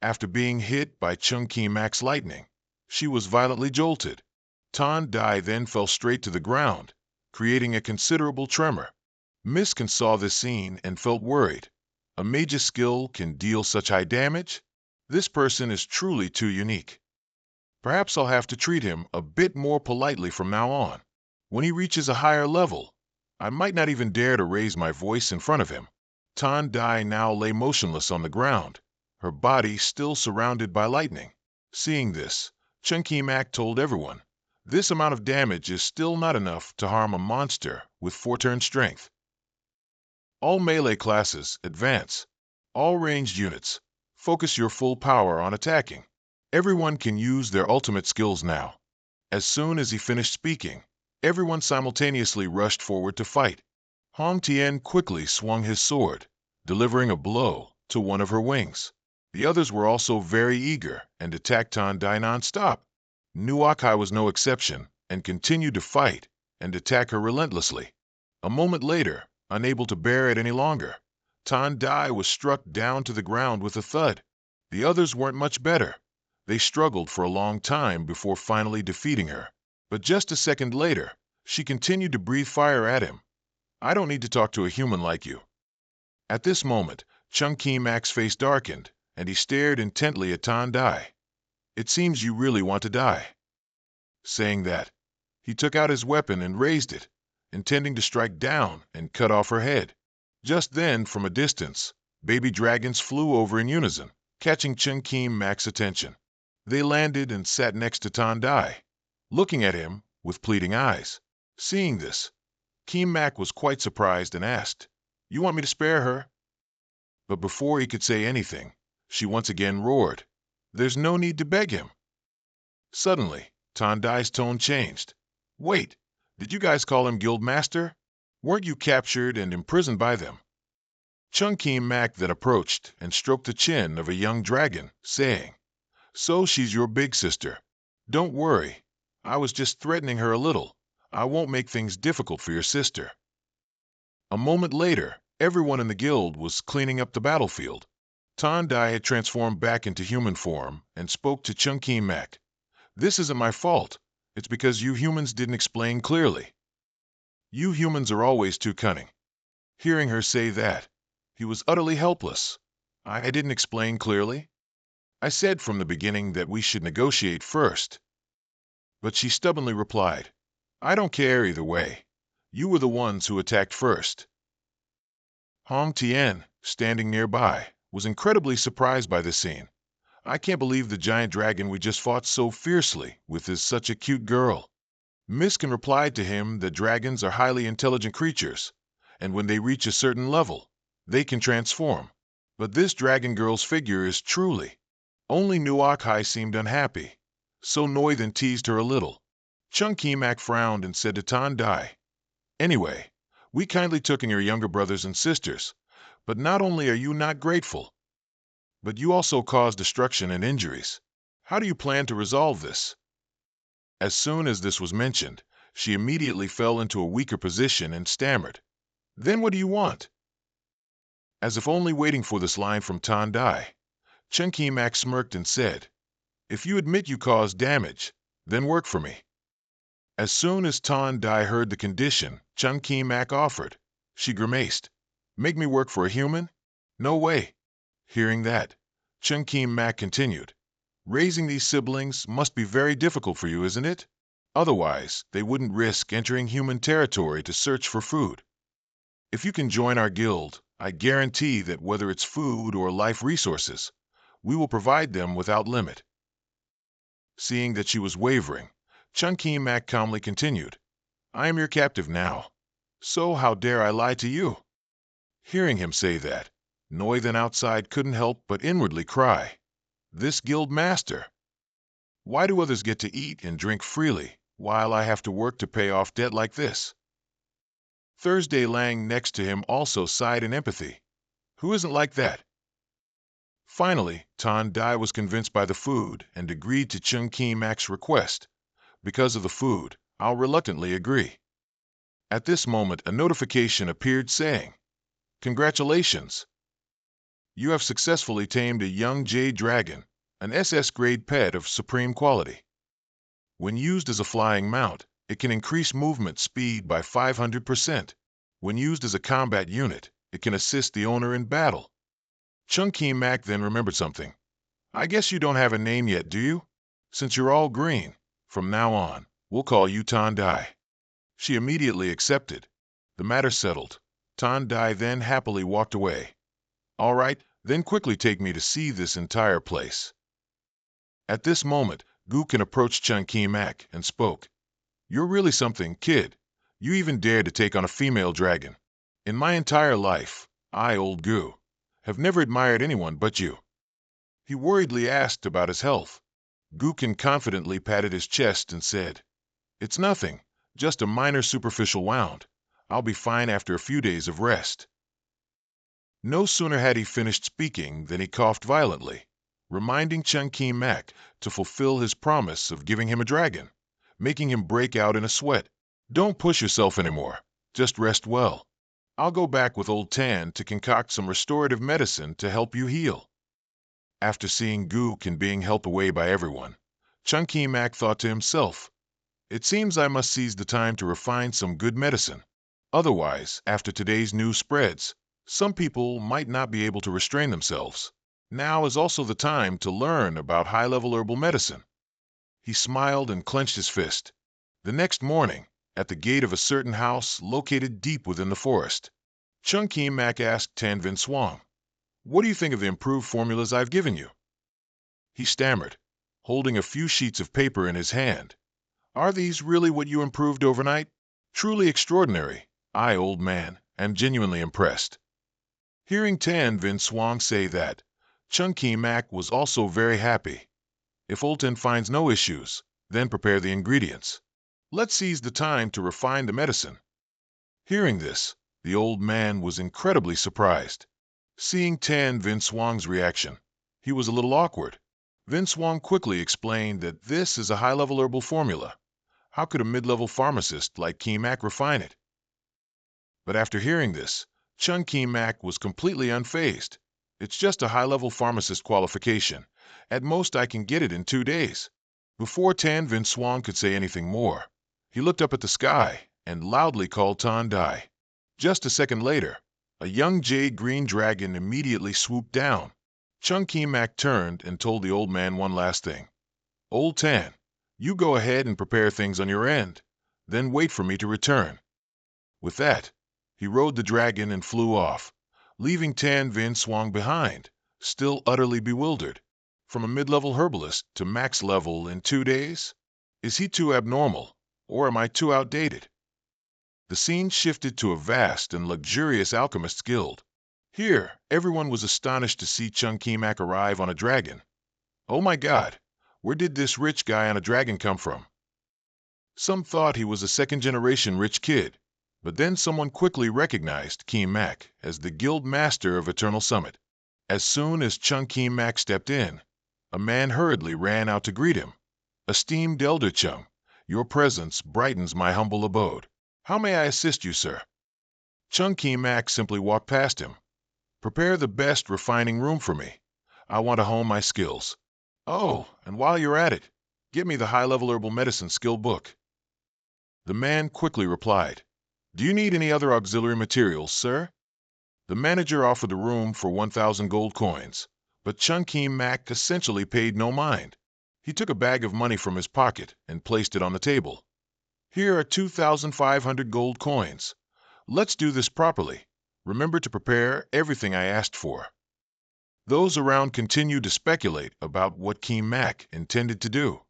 After being hit by Chung Ki-mak's lightning, she was violently jolted. Tan Dai then fell straight to the ground, creating a considerable tremor. Miskin saw this scene and felt worried. A mage's skill can deal such high damage? This person is truly too unique. Perhaps I'll have to treat him a bit more politely from now on. When he reaches a higher level, I might not even dare to raise my voice in front of him. Tan Dai now lay motionless on the ground, her body still surrounded by lightning. Seeing this, Chung Ki-mak told everyone, "This amount of damage is still not enough to harm a monster with 4-turn strength. All melee classes, advance. All ranged units, focus your full power on attacking. Everyone can use their ultimate skills now." As soon as he finished speaking, everyone simultaneously rushed forward to fight. Hong Tien quickly swung his sword, delivering a blow to one of her wings. The others were also very eager and attacked Tan Dai non-stop. Nuakai was no exception and continued to fight and attack her relentlessly. A moment later, unable to bear it any longer, Tan Dai was struck down to the ground with a thud. The others weren't much better. They struggled for a long time before finally defeating her. But just a second later, she continued to breathe fire at him. "I don't need to talk to a human like you." At this moment, Chung Ki-mak's face darkened, and he stared intently at Tan Dai. "It seems you really want to die." Saying that, he took out his weapon and raised it, intending to strike down and cut off her head. Just then, from a distance, baby dragons flew over in unison, catching Chung Ki-mak's attention. They landed and sat next to Tan Dai, looking at him with pleading eyes. Seeing this, Ki-mak was quite surprised and asked, "You want me to spare her?" But before he could say anything, she once again roared, "There's no need to beg him." Suddenly, Tan Dai's tone changed. "Wait, did you guys call him Guild Master? Weren't you captured and imprisoned by them?" Chung Ki-mak then approached and stroked the chin of a young dragon, saying, "So she's your big sister. Don't worry. I was just threatening her a little. I won't make things difficult for your sister." A moment later, everyone in the guild was cleaning up the battlefield. Tan Dai had transformed back into human form and spoke to Chung Ki-mak. "This isn't my fault. It's because you humans didn't explain clearly. You humans are always too cunning." Hearing her say that, he was utterly helpless. "I didn't explain clearly. I said from the beginning that we should negotiate first." But she stubbornly replied, "I don't care either way. You were the ones who attacked first. Hong Tian, standing nearby, was incredibly surprised by this scene. I can't believe the giant dragon we just fought so fiercely with is such a cute girl. Miskin replied to him that dragons are highly intelligent creatures, and when they reach a certain level, they can transform. But this dragon girl's figure is truly. Only Nuok Hai seemed unhappy, so Noi then teased her a little. Chung Kimak frowned and said to Tan Dai, "Anyway, we kindly took in your younger brothers and sisters, but not only are you not grateful, but you also caused destruction and injuries. How do you plan to resolve this?" As soon as this was mentioned, she immediately fell into a weaker position and stammered, "Then what do you want?" As if only waiting for this line from Tan Dai, Chen Qimak smirked and said, "If you admit you caused damage, then work for me." As soon as Tan Dai heard the condition Chen Qimak offered, she grimaced, "Make me work for a human? No way." Hearing that, Chen Qimak continued, "Raising these siblings must be very difficult for you, isn't it? Otherwise, they wouldn't risk entering human territory to search for food. If you can join our guild, I guarantee that whether it's food or life resources, we will provide them without limit." Seeing that she was wavering, Chen Qimak calmly continued, "I am your captive now, so how dare I lie to you?" Hearing him say that, Noi then outside couldn't help but inwardly cry, "This guild master! Why do others get to eat and drink freely, while I have to work to pay off debt like this?" Thursday Lang next to him also sighed in empathy. Who isn't like that? Finally, Tan Dai was convinced by the food and agreed to Chung Kimak's request. Because of the food, I'll reluctantly agree. At this moment, a notification appeared saying, "Congratulations! You have successfully tamed a young jade dragon, an SS grade pet of supreme quality. When used as a flying mount, it can increase movement speed by 500%. When used as a combat unit, it can assist the owner in battle." Chung Mak then remembered something. "I guess you don't have a name yet, do you? Since you're all green, from now on, we'll call you Tan Dai." She immediately accepted. The matter settled, Tan Dai then happily walked away. "All right, then quickly take me to see this entire place." At this moment, Gukin approached Chung Mak and spoke. "You're really something, kid. You even dared to take on a female dragon. In my entire life, I, old Gu, have never admired anyone but you." He worriedly asked about his health. Gukin confidently patted his chest and said, "It's nothing, just a minor superficial wound. I'll be fine after a few days of rest." No sooner had he finished speaking than he coughed violently, reminding Chen Mak to fulfill his promise of giving him a dragon, making him break out in a sweat. "Don't push yourself anymore. Just rest well. I'll go back with old Tan to concoct some restorative medicine to help you heal." After seeing Gukin being helped away by everyone, Chen Mak thought to himself, "It seems I must seize the time to refine some good medicine. Otherwise, after today's news spreads, some people might not be able to restrain themselves. Now is also the time to learn about high-level herbal medicine." He smiled and clenched his fist. The next morning, at the gate of a certain house located deep within the forest, Chung Mak asked Tan Vin Swang, "What do you think of the improved formulas I've given you?" He stammered, holding a few sheets of paper in his hand. "Are these really what you improved overnight? Truly extraordinary. I, old man, am genuinely impressed." Hearing Tan Vin Swang say that, Chung Mak was also very happy. "If Old Tan finds no issues, then prepare the ingredients. Let's seize the time to refine the medicine." Hearing this, the old man was incredibly surprised. Seeing Tan Vin Swang's reaction, he was a little awkward. Vin Swang quickly explained that this is a high-level herbal formula. How could a mid-level pharmacist like Mak refine it? But after hearing this, Chung Mak was completely unfazed. "It's just a high-level pharmacist qualification. At most I can get it in 2 days." Before Tan Vin Swang could say anything more, he looked up at the sky and loudly called Tan Dai. Just a second later, a young jade green dragon immediately swooped down. Chung Mak turned and told the old man one last thing. "Old Tan, you go ahead and prepare things on your end, then wait for me to return." With that, he rode the dragon and flew off, leaving Tan Vin swung behind, still utterly bewildered. From a mid-level herbalist to max level in 2 days? Is he too abnormal, or am I too outdated? The scene shifted to a vast and luxurious alchemist's guild. Here, everyone was astonished to see Chung Kimak arrive on a dragon. Oh my God, where did this rich guy on a dragon come from? Some thought he was a second-generation rich kid, but then someone quickly recognized Kimak as the guild master of Eternal Summit. As soon as Chung Kimak stepped in, a man hurriedly ran out to greet him. Esteemed Elder Chung, your presence brightens my humble abode. How may I assist you, sir? Chung Kimak simply walked past him. Prepare the best refining room for me. I want to hone my skills. Oh, and while you're at it, get me the high-level herbal medicine skill book. The man quickly replied, Do you need any other auxiliary materials, sir? The manager offered the room for 1,000 gold coins, but Chung Kimak essentially paid no mind. He took a bag of money from his pocket and placed it on the table. Here are 2,500 gold coins. Let's do this properly. Remember to prepare everything I asked for. Those around continued to speculate about what Kimak intended to do.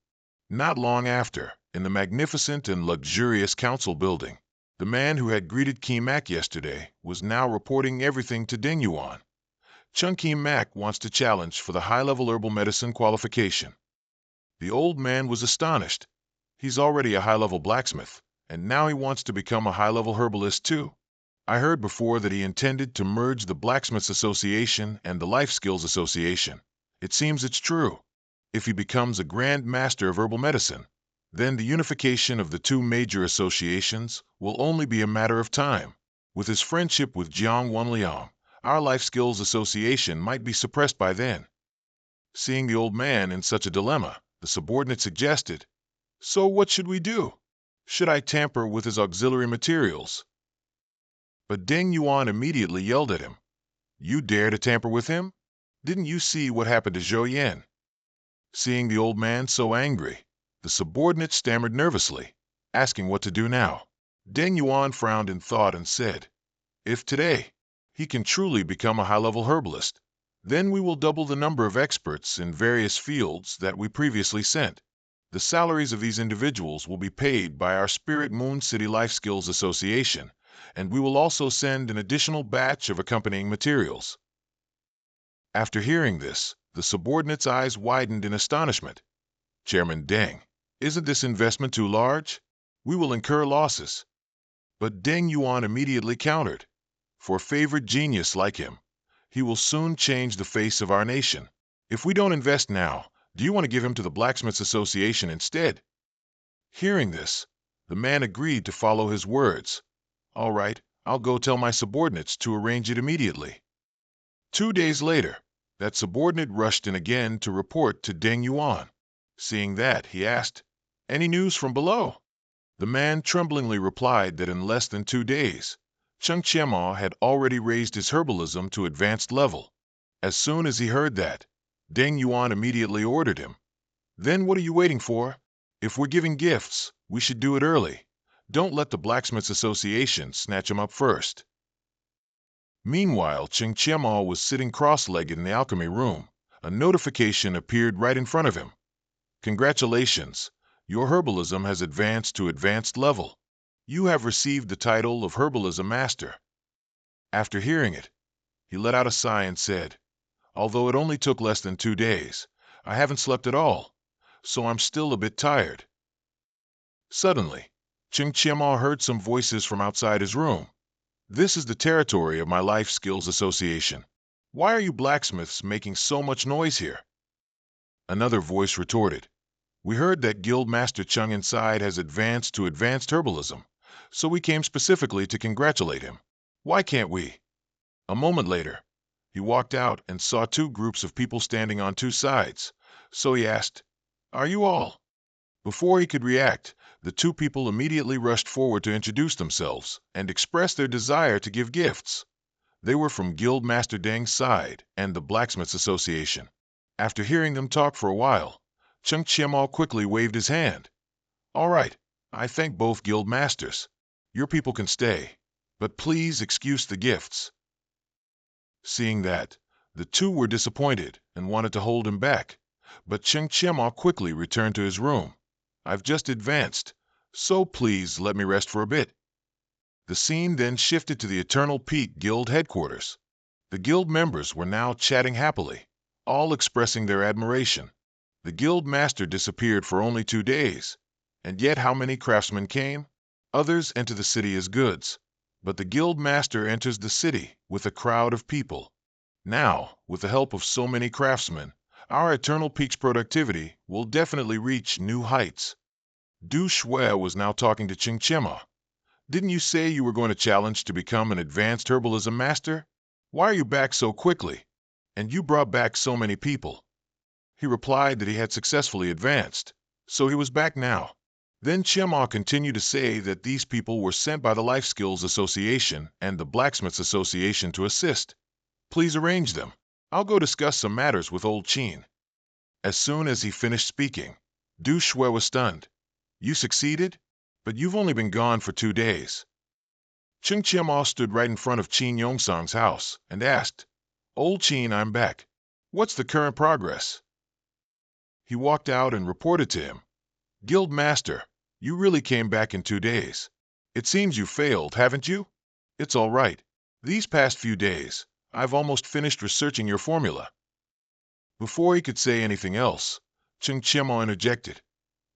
Not long after, in the magnificent and luxurious council building, the man who had greeted Kimak yesterday was now reporting everything to Deng Yuan. Chung Kimak wants to challenge for the high-level herbal medicine qualification. The old man was astonished. He's already a high-level blacksmith, and now he wants to become a high-level herbalist too. I heard before that he intended to merge the Blacksmiths Association and the Life Skills Association. It seems it's true. If he becomes a Grand Master of Herbal Medicine, then the unification of the two major associations will only be a matter of time. With his friendship with Jiang Wanliang, our Life Skills Association might be suppressed by then. Seeing the old man in such a dilemma, the subordinate suggested, So what should we do? Should I tamper with his auxiliary materials? But Deng Yuan immediately yelled at him. You dare to tamper with him? Didn't you see what happened to Zhou Yan? Seeing the old man so angry, the subordinate stammered nervously, asking what to do now. Deng Yuan frowned in thought and said, If today he can truly become a high-level herbalist, then we will double the number of experts in various fields that we previously sent. The salaries of these individuals will be paid by our Spirit Moon City Life Skills Association, and we will also send an additional batch of accompanying materials. After hearing this, the subordinate's eyes widened in astonishment. Chairman Deng, isn't this investment too large? We will incur losses. But Deng Yuan immediately countered. For a favored genius like him, he will soon change the face of our nation. If we don't invest now, do you want to give him to the Blacksmiths Association instead? Hearing this, the man agreed to follow his words. All right, I'll go tell my subordinates to arrange it immediately. 2 days later, that subordinate rushed in again to report to Deng Yuan. Seeing that, he asked, Any news from below? The man tremblingly replied that in less than 2 days, Chung Chiemo had already raised his herbalism to advanced level. As soon as he heard that, Deng Yuan immediately ordered him. Then what are you waiting for? If we're giving gifts, we should do it early. Don't let the Blacksmiths Association snatch him up first. Meanwhile, Chung Chiemo was sitting cross-legged in the alchemy room. A notification appeared right in front of him. Congratulations, your herbalism has advanced to advanced level. You have received the title of Herbalism Master. After hearing it, he let out a sigh and said, Although it only took less than 2 days, I haven't slept at all, so I'm still a bit tired. Suddenly, Chung Chiemo heard some voices from outside his room. This is the territory of my Life Skills Association. Why are you blacksmiths making so much noise here? Another voice retorted, We heard that Guild Master Chung inside has advanced to advanced herbalism, so we came specifically to congratulate him. Why can't we? A moment later, he walked out and saw 2 groups of people standing on 2 sides, so he asked, Are you all? Before he could react, the 2 people immediately rushed forward to introduce themselves and express their desire to give gifts. They were from Guild Master Deng's side and the Blacksmiths Association. After hearing them talk for a while, Chung Chiemo quickly waved his hand. All right, I thank both guild masters. Your people can stay, but please excuse the gifts." Seeing that, the two were disappointed and wanted to hold him back, but Cheng Chiema quickly returned to his room. "I've just advanced, so please let me rest for a bit." The scene then shifted to the Eternal Peak Guild headquarters. The guild members were now chatting happily, all expressing their admiration. The guild master disappeared for only 2 days, and yet how many craftsmen came? Others enter the city as goods, but the guild master enters the city with a crowd of people. Now, with the help of so many craftsmen, our Eternal Peak's productivity will definitely reach new heights. Du Shui was now talking to Ching Chima. "Didn't you say you were going to challenge to become an advanced herbalism master? Why are you back so quickly? And you brought back so many people." He replied that he had successfully advanced, so he was back now. Then Chima continued to say that these people were sent by the Life Skills Association and the Blacksmiths Association to assist. "Please arrange them. I'll go discuss some matters with Old Chin." As soon as he finished speaking, Du Shui was stunned. "You succeeded? But you've only been gone for 2 days." Cheng Chiema stood right in front of Qin Yongsang's house and asked, "Old Qin, I'm back. What's the current progress?" He walked out and reported to him, "Guild Master, you really came back in 2 days. It seems you failed, haven't you? It's all right. These past few days, I've almost finished researching your formula." Before he could say anything else, Cheng Chiema interjected,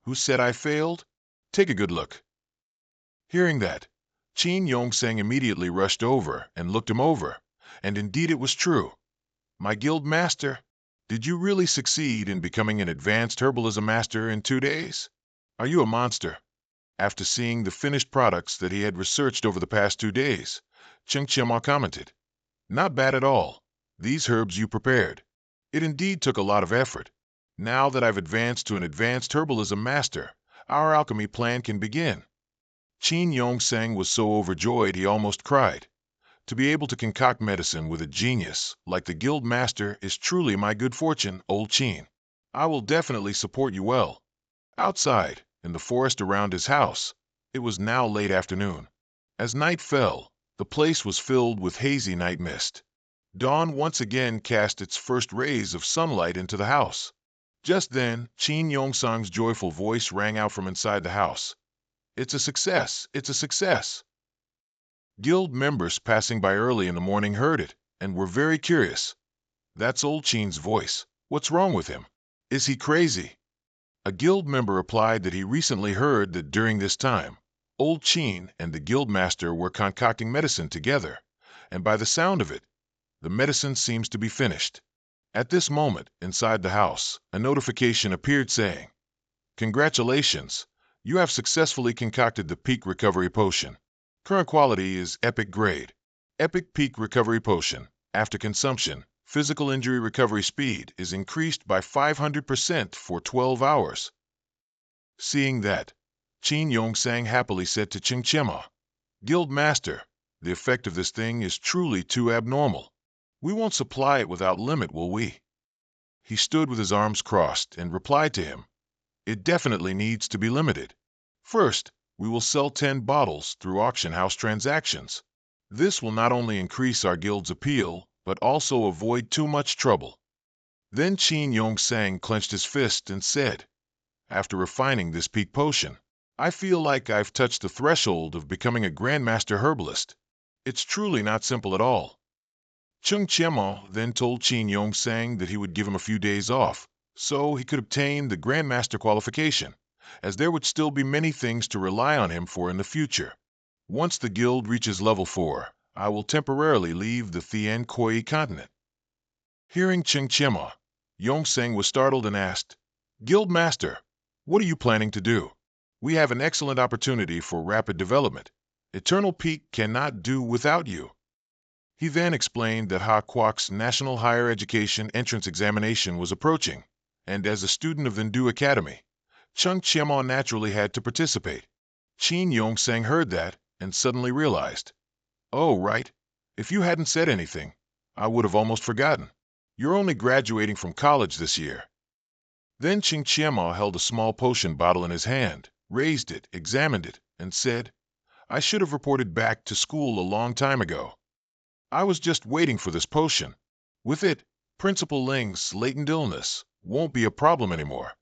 "Who said I failed? Take a good look." Hearing that, Qin Yongsang immediately rushed over and looked him over, and indeed it was true. "My guild master, did you really succeed in becoming an advanced herbalism master in 2 days? Are you a monster?" After seeing the finished products that he had researched over the past 2 days, Cheng Chiema commented, "Not bad at all. These herbs you prepared. It indeed took a lot of effort. Now that I've advanced to an advanced herbalism master, our alchemy plan can begin." Qin Yongsang was so overjoyed he almost cried. "To be able to concoct medicine with a genius like the guild master is truly my good fortune, Old Qin. I will definitely support you well." Outside, in the forest around his house, it was now late afternoon. As night fell, the place was filled with hazy night mist. Dawn once again cast its first rays of sunlight into the house. Just then, Qin Yongsang's joyful voice rang out from inside the house. "It's a success! It's a success!" Guild members passing by early in the morning heard it and were very curious. "That's Old Qin's voice. What's wrong with him? Is he crazy?" A guild member replied that he recently heard that during this time, Old Qin and the guild master were concocting medicine together, and by the sound of it, the medicine seems to be finished. At this moment, inside the house, a notification appeared saying, "Congratulations! You have successfully concocted the Peak Recovery Potion. Current quality is Epic Grade. Epic Peak Recovery Potion. After consumption, physical injury recovery speed is increased by 500% for 12 hours. Seeing that, Qin Yongsang happily said to Ching Chima, "Guild Master, the effect of this thing is truly too abnormal. We won't supply it without limit, will we?" He stood with his arms crossed and replied to him, "It definitely needs to be limited. First, we will sell 10 bottles through auction house transactions. This will not only increase our guild's appeal, but also avoid too much trouble." Then Qin Yongsang clenched his fist and said, "After refining this peak potion, I feel like I've touched the threshold of becoming a Grandmaster Herbalist. It's truly not simple at all." Chung Chiemo then told Qin Yongsang that he would give him a few days off, so he could obtain the Grandmaster qualification, as there would still be many things to rely on him for in the future. "Once the guild reaches level 4, I will temporarily leave the Thien Koi continent." Hearing Ching Chiemo, Yongsang was startled and asked, "Guild Master, what are you planning to do? We have an excellent opportunity for rapid development. Eternal Peak cannot do without you." He then explained that Ha Kwak's National Higher Education Entrance Examination was approaching, and as a student of the Ndu Academy, Chung Chiemo naturally had to participate. Qin Yongsang heard that and suddenly realized, "Oh, right. If you hadn't said anything, I would have almost forgotten. You're only graduating from college this year." Then Ching Chiemo held a small potion bottle in his hand, raised it, examined it, and said, I should have reported back to school a long time ago. I was just waiting for this potion. With it, Principal Ling's latent illness won't be a problem anymore.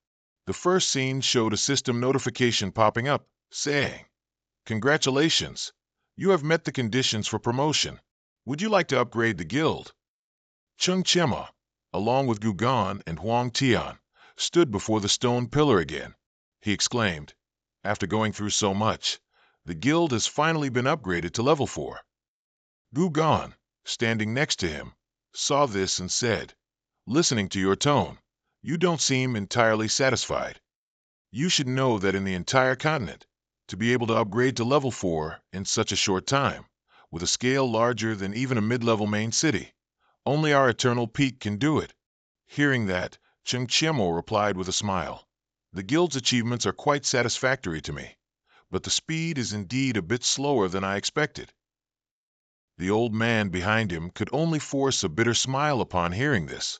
The first scene showed a system notification popping up, saying, "Congratulations, you have met the conditions for promotion. Would you like to upgrade the guild?" Chung Chema, along with Gugan and Huang Tian, stood before the stone pillar again. He exclaimed, "After going through so much, the guild has finally been upgraded to level 4. Gugan, standing next to him, saw this and said, "Listening to your tone, you don't seem entirely satisfied. You should know that in the entire continent, to be able to upgrade to level 4 in such a short time, with a scale larger than even a mid-level main city, only our eternal peak can do it." Hearing that, Cheng Chiemo replied with a smile, "The guild's achievements are quite satisfactory to me, but the speed is indeed a bit slower than I expected." The old man behind him could only force a bitter smile upon hearing this.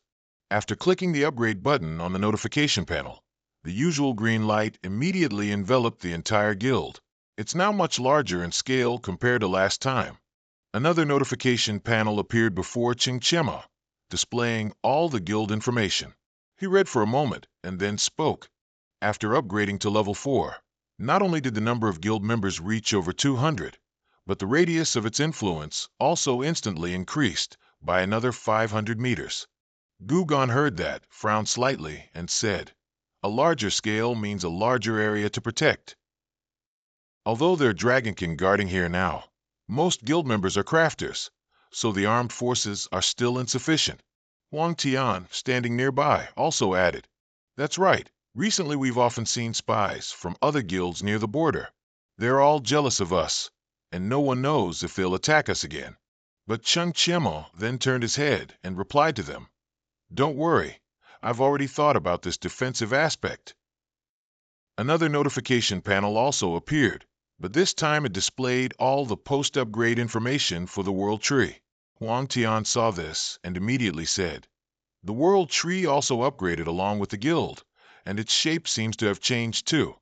After clicking the upgrade button on the notification panel, the usual green light immediately enveloped the entire guild. It's now much larger in scale compared to last time. Another notification panel appeared before Ching Chema, displaying all the guild information. He read for a moment and then spoke. After upgrading to level 4, not only did the number of guild members reach over 200, but the radius of its influence also instantly increased by another 500 meters. Gugan heard that, frowned slightly, and said, "A larger scale means a larger area to protect." Although there are Dragonkin guarding here now, most guild members are crafters, so the armed forces are still insufficient. Huang Tian, standing nearby, also added, "That's right. Recently we've often seen spies from other guilds near the border. They're all jealous of us, and no one knows if they'll attack us again." But Chung Chemo then turned his head and replied to them, "Don't worry, I've already thought about this defensive aspect." Another notification panel also appeared, but this time it displayed all the post-upgrade information for the World Tree. Huang Tian saw this and immediately said, "The World Tree also upgraded along with the guild, and its shape seems to have changed too."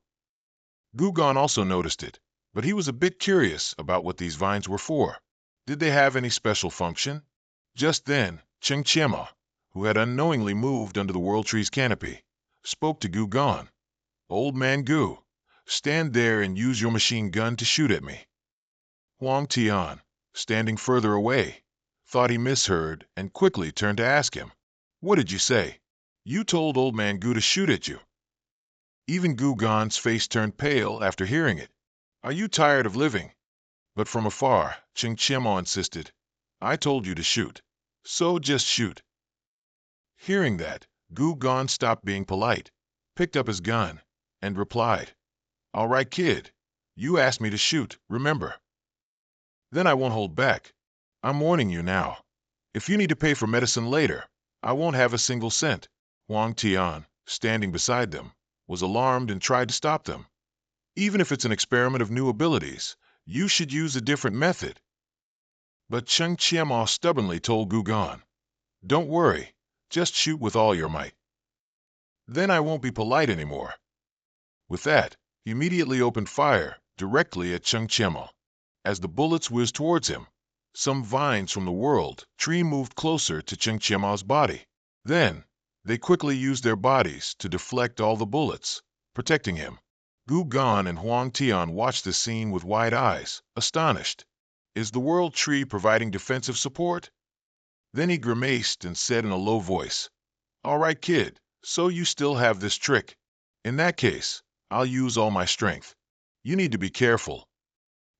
Gugan also noticed it, but he was a bit curious about what these vines were for. Did they have any special function? Just then, Cheng Chema, who had unknowingly moved under the World Tree's canopy, spoke to Gugan. "Old man Gu, stand there and use your machine gun to shoot at me." Huang Tian, standing further away, thought he misheard and quickly turned to ask him, "What did you say? You told old man Gu to shoot at you." Even Gugan's face turned pale after hearing it. "Are you tired of living?" But from afar, Ching Chemo insisted, "I told you to shoot, so just shoot." Hearing that, Gugan stopped being polite, picked up his gun, and replied, "All right, kid. You asked me to shoot, remember? Then I won't hold back. I'm warning you now. If you need to pay for medicine later, I won't have a single cent." Huang Tian, standing beside them, was alarmed and tried to stop them. "Even if it's an experiment of new abilities, you should use a different method." But Cheng Chiemo stubbornly told Gugan, "Don't worry, just shoot with all your might. Then I won't be polite anymore." With that, he immediately opened fire directly at Cheng Chiemo. As the bullets whizzed towards him, some vines from the World Tree moved closer to Cheng Chiemo's body. Then, they quickly used their bodies to deflect all the bullets, protecting him. Gugan and Huang Tian watched the scene with wide eyes, astonished. Is the World Tree providing defensive support? Then he grimaced and said in a low voice, "All right, kid, so you still have this trick. In that case, I'll use all my strength. You need to be careful."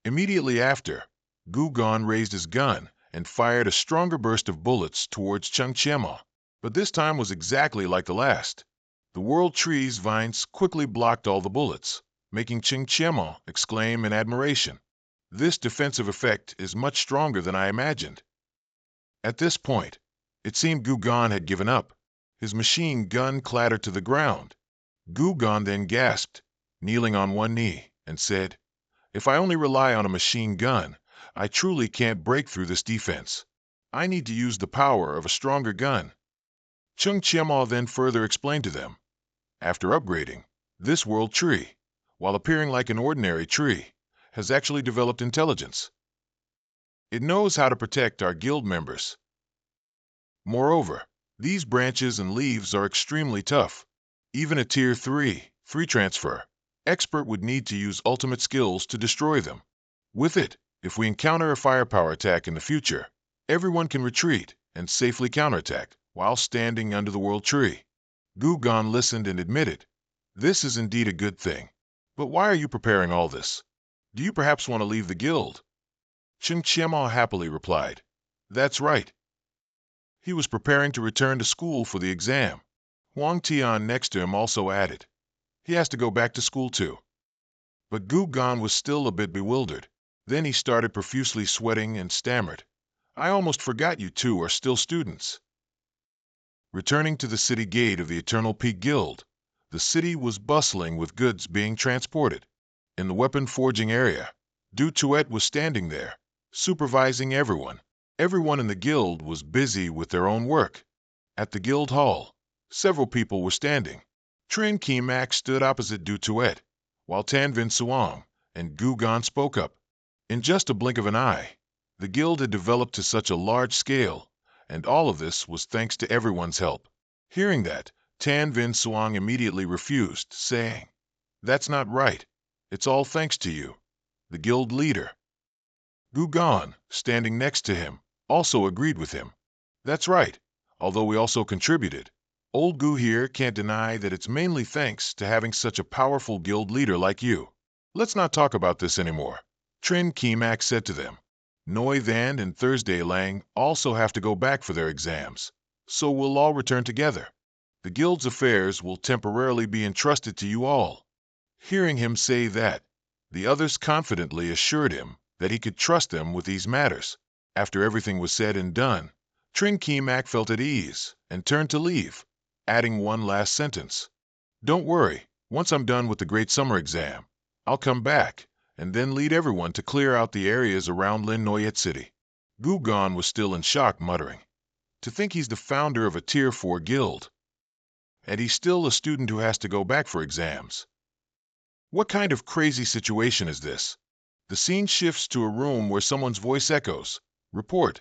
Immediately after, Gugan raised his gun and fired a stronger burst of bullets towards Cheng Chiemo. But this time was exactly like the last. The World Tree's vines quickly blocked all the bullets, making Cheng Chiemo exclaim in admiration, "This defensive effect is much stronger than I imagined." At this point, it seemed Gugan had given up. His machine gun clattered to the ground. Gugan then gasped, kneeling on one knee, and said, "If I only rely on a machine gun, I truly can't break through this defense. I need to use the power of a stronger gun." Chung Chiemo then further explained to them, after upgrading, this World Tree, while appearing like an ordinary tree, has actually developed intelligence. It knows how to protect our guild members. Moreover, these branches and leaves are extremely tough. Even a Tier 3 free transfer expert would need to use ultimate skills to destroy them. With it, if we encounter a firepower attack in the future, everyone can retreat and safely counterattack while standing under the world tree. Gugan listened and admitted, "This is indeed a good thing. But why are you preparing all this? Do you perhaps want to leave the guild?" Cheng Qianmao happily replied, "That's right." He was preparing to return to school for the exam. Huang Tian next to him also added, "He has to go back to school too." But Gugan was still a bit bewildered. Then he started profusely sweating and stammered, "I almost forgot you two are still students." Returning to the city gate of the Eternal Peak Guild, the city was bustling with goods being transported. In the weapon forging area, Du Tuet was standing there, supervising everyone. Everyone in the guild was busy with their own work. At the guild hall, several people were standing. Trin Kimak stood opposite Du Tuet, while Tan Vin Suang and Gugan spoke up. In just a blink of an eye, the guild had developed to such a large scale, and all of this was thanks to everyone's help. Hearing that, Tan Vin Suang immediately refused, saying, "That's not right. It's all thanks to you, the guild leader." Gugan, standing next to him, also agreed with him. "That's right, although we also contributed. Old Gu here can't deny that it's mainly thanks to having such a powerful guild leader like you. Let's not talk about this anymore." Trin Kimak said to them, "Noi Van and Thursday Lang also have to go back for their exams, so we'll all return together. The guild's affairs will temporarily be entrusted to you all." Hearing him say that, the others confidently assured him that he could trust them with these matters. After everything was said and done, Trin Kimak felt at ease and turned to leave, adding one last sentence. "Don't worry, once I'm done with the Great Summer Exam, I'll come back and then lead everyone to clear out the areas around Lin Noyet City." Gugan was still in shock, muttering, "To think he's the founder of a Tier 4 guild, and he's still a student who has to go back for exams. What kind of crazy situation is this?" The scene shifts to a room where someone's voice echoes, "Report.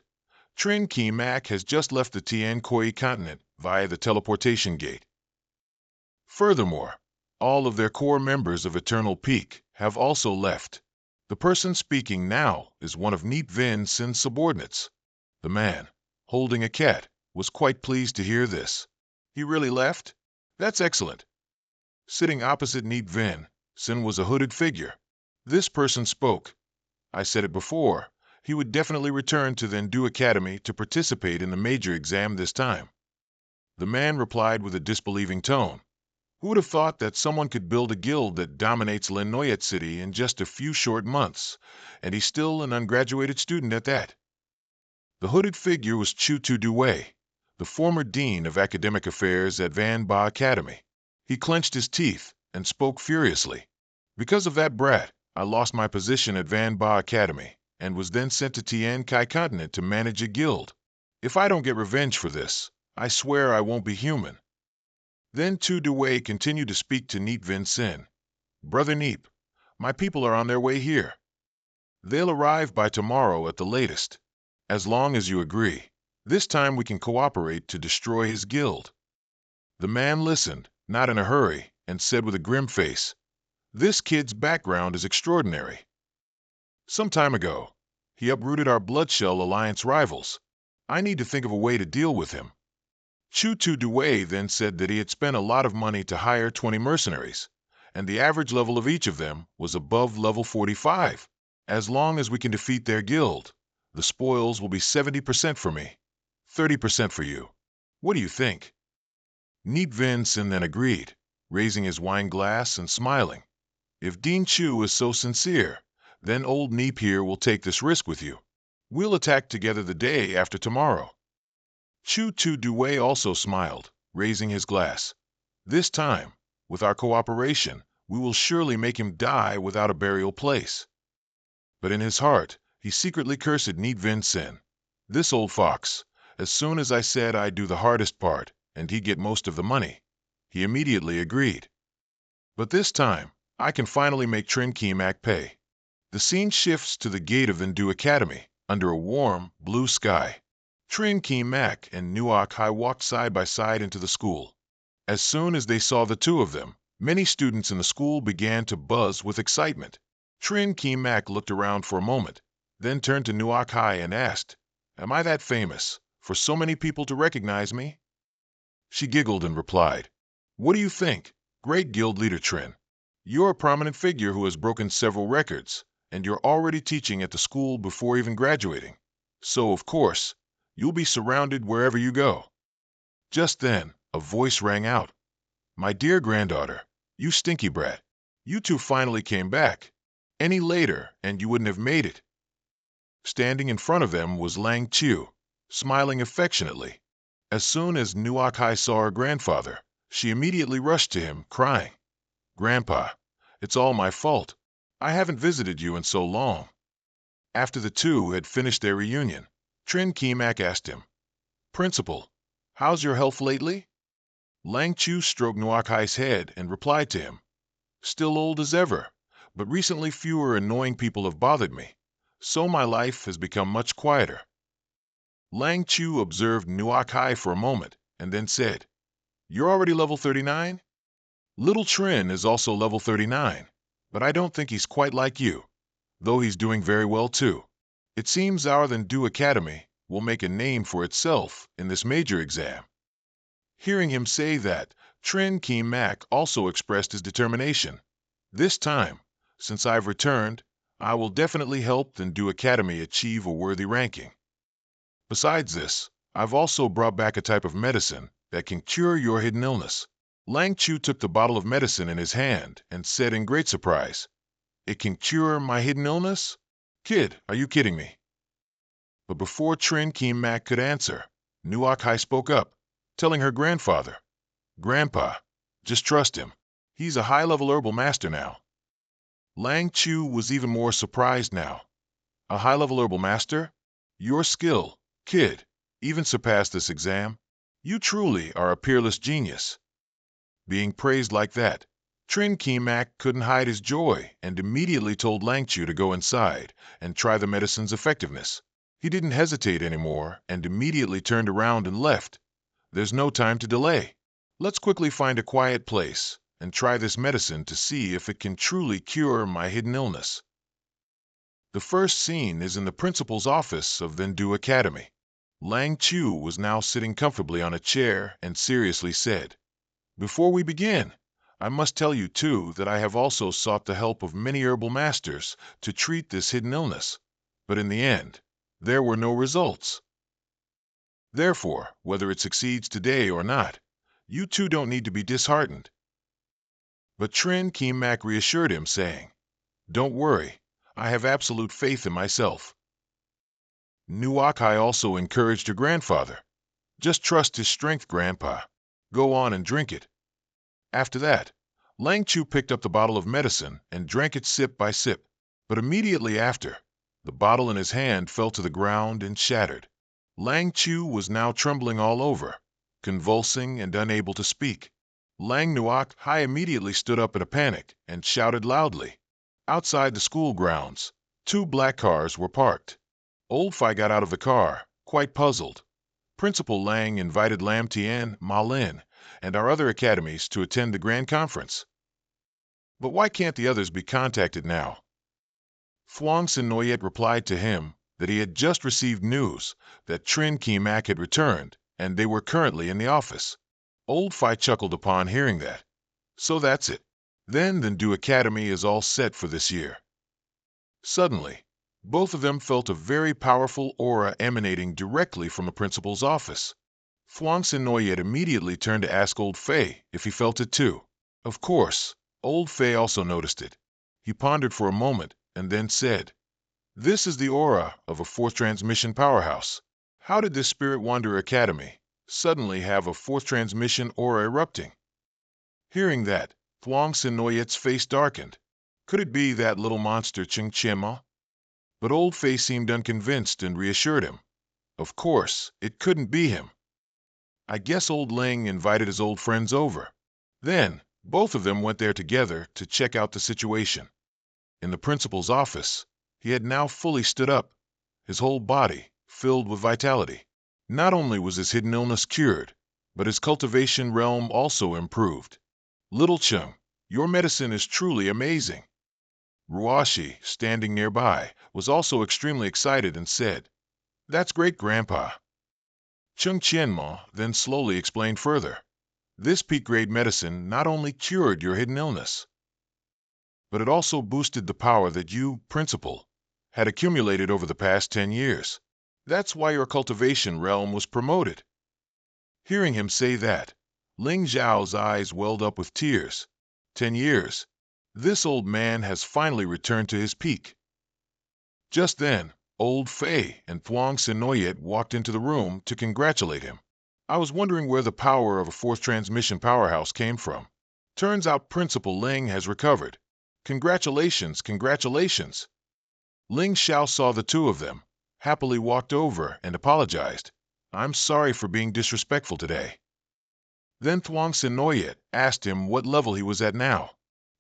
Trin Kimak has just left the Tien Koi continent via the teleportation gate. Furthermore, all of their core members of Eternal Peak have also left." The person speaking now is one of Neat Vin Sin's subordinates. The man, holding a cat, was quite pleased to hear this. "He really left? That's excellent." Sitting opposite Neat Vin Sin was a hooded figure. This person spoke. "I said it before, he would definitely return to the Ndu Academy to participate in the major exam this time." The man replied with a disbelieving tone, "Who would have thought that someone could build a guild that dominates Lin Noyet City in just a few short months, and he's still an ungraduated student at that?" The hooded figure was Chu Tu Due, the former dean of academic affairs at Van Ba Academy. He clenched his teeth and spoke furiously. "Because of that brat, I lost my position at Van Ba Academy and was then sent to Tien Kai Continent to manage a guild. If I don't get revenge for this, I swear I won't be human." Then Tu Due continued to speak to Neat Vin Sin. "Brother Neep, my people are on their way here. They'll arrive by tomorrow at the latest. As long as you agree, this time we can cooperate to destroy his guild." The man listened, not in a hurry, and said with a grim face, "This kid's background is extraordinary. Some time ago, he uprooted our Bloodshell Alliance rivals. I need to think of a way to deal with him." Chu Tu Due then said that he had spent a lot of money to hire 20 mercenaries, and the average level of each of them was above level 45. "As long as we can defeat their guild, the spoils will be 70% for me, 30% for you. What do you think?" Neat Vin Sin then agreed, raising his wine glass and smiling. "If Dean Chu is so sincere, then old Neep here will take this risk with you. We'll attack together the day after tomorrow." Chu Tu Due also smiled, raising his glass. "This time, with our cooperation, we will surely make him die without a burial place." But in his heart, he secretly cursed Neat Vin Sin. "This old fox, as soon as I said I'd do the hardest part, and he'd get most of the money, he immediately agreed. But this time, I can finally make Trin Kimak pay." The scene shifts to the gate of Vendu Academy, under a warm, blue sky. Trin Ki Mak and Nuak Hai walked side by side into the school. As soon as they saw the two of them, many students in the school began to buzz with excitement. Trin Ki Mak looked around for a moment, then turned to Nuak Hai and asked, "Am I that famous, for so many people to recognize me?" She giggled and replied, "What do you think, great guild leader Trin? You're a prominent figure who has broken several records, and you're already teaching at the school before even graduating. So, of course, you'll be surrounded wherever you go." Just then, a voice rang out. "My dear granddaughter, you stinky brat, you two finally came back. Any later, and you wouldn't have made it." Standing in front of them was Lang Chiu, smiling affectionately. As soon as Nuak Hai saw her grandfather, she immediately rushed to him, crying, "Grandpa, it's all my fault. I haven't visited you in so long." After the two had finished their reunion, Trin Ki Mak asked him, "Principal, how's your health lately?" Lang Chiu stroked Nuak Hai's head and replied to him, "Still old as ever, but recently fewer annoying people have bothered me, so my life has become much quieter." Lang Chiu observed Nuak Hai for a moment and then said, "You're already level 39? Little Trin is also level 39, but I don't think he's quite like you, though he's doing very well too. It seems our Vendu Academy will make a name for itself in this major exam." Hearing him say that, Trin Ki Mak also expressed his determination. "This time, since I've returned, I will definitely help Vendu Academy achieve a worthy ranking. Besides this, I've also brought back a type of medicine that can cure your hidden illness." Lang Chiu took the bottle of medicine in his hand and said in great surprise, "It can cure my hidden illness? Kid, are you kidding me?" But before Trin Ki Mak could answer, Nuak Hai spoke up, telling her grandfather, "Grandpa, just trust him. He's a high-level herbal master now." Lang Chiu was even more surprised now. "A high-level herbal master? Your skill, kid, even surpassed this exam. You truly are a peerless genius." Being praised like that, Trin Ki Mak couldn't hide his joy and immediately told Lang Chiu to go inside and try the medicine's effectiveness. He didn't hesitate anymore and immediately turned around and left. "There's no time to delay. Let's quickly find a quiet place and try this medicine to see if it can truly cure my hidden illness." The first scene is in the principal's office of Vendu Academy. Lang Chiu was now sitting comfortably on a chair and seriously said, "Before we begin, I must tell you too that I have also sought the help of many herbal masters to treat this hidden illness, but in the end, there were no results. Therefore, whether it succeeds today or not, you two don't need to be disheartened." But Trin Ki Mak reassured him, saying, "Don't worry, I have absolute faith in myself." Nuak Hai also encouraged her grandfather, "Just trust his strength, Grandpa. Go on and drink it." After that, Lang Chiu picked up the bottle of medicine and drank it sip by sip, but immediately after, the bottle in his hand fell to the ground and shattered. Lang Chiu was now trembling all over, convulsing and unable to speak. Lang Nuak Hai immediately stood up in a panic and shouted loudly. Outside the school grounds, two black cars were parked. Old Phi got out of the car, quite puzzled. Principal Lang invited Lam Tien, Ma Lin, and our other academies to attend the grand conference. "But why can't the others be contacted now?" Thuong Sin Noyet replied to him that he had just received news that Trin Ki Mak had returned, and they were currently in the office. Old Phi chuckled upon hearing that. "So that's it. Then the Vendu Academy is all set for this year." Suddenly, both of them felt a very powerful aura emanating directly from the principal's office. Thuong Sin Noyet immediately turned to ask Old Fei if he felt it too. Of course, Old Fei also noticed it. He pondered for a moment and then said, "This is the aura of a fourth transmission powerhouse. How did this Spirit Wanderer Academy suddenly have a fourth transmission aura erupting?" Hearing that, Thuong Sin Noyet's face darkened. Could it be that little monster Ching Chiema? But Old Fei seemed unconvinced and reassured him. Of course, it couldn't be him. I guess Old Ling invited his old friends over. Then, both of them went there together to check out the situation. In the principal's office, he had now fully stood up, his whole body filled with vitality. Not only was his hidden illness cured, but his cultivation realm also improved. Little Chung, your medicine is truly amazing. Ruashi, standing nearby, was also extremely excited and said, "That's great, Grandpa." Chung Tianma then slowly explained further. This peak-grade medicine not only cured your hidden illness, but it also boosted the power that you, Principal, had accumulated over the past 10 years. That's why your cultivation realm was promoted. Hearing him say that, Ling Zhao's eyes welled up with tears. 10 years. This old man has finally returned to his peak. Just then, Old Fei and Thuong Sinoyet walked into the room to congratulate him. I was wondering where the power of a fourth transmission powerhouse came from. Turns out Principal Ling has recovered. Congratulations, congratulations. Ling Xiao saw the two of them, happily walked over and apologized. I'm sorry for being disrespectful today. Then Thuong Sinoyet asked him what level he was at now.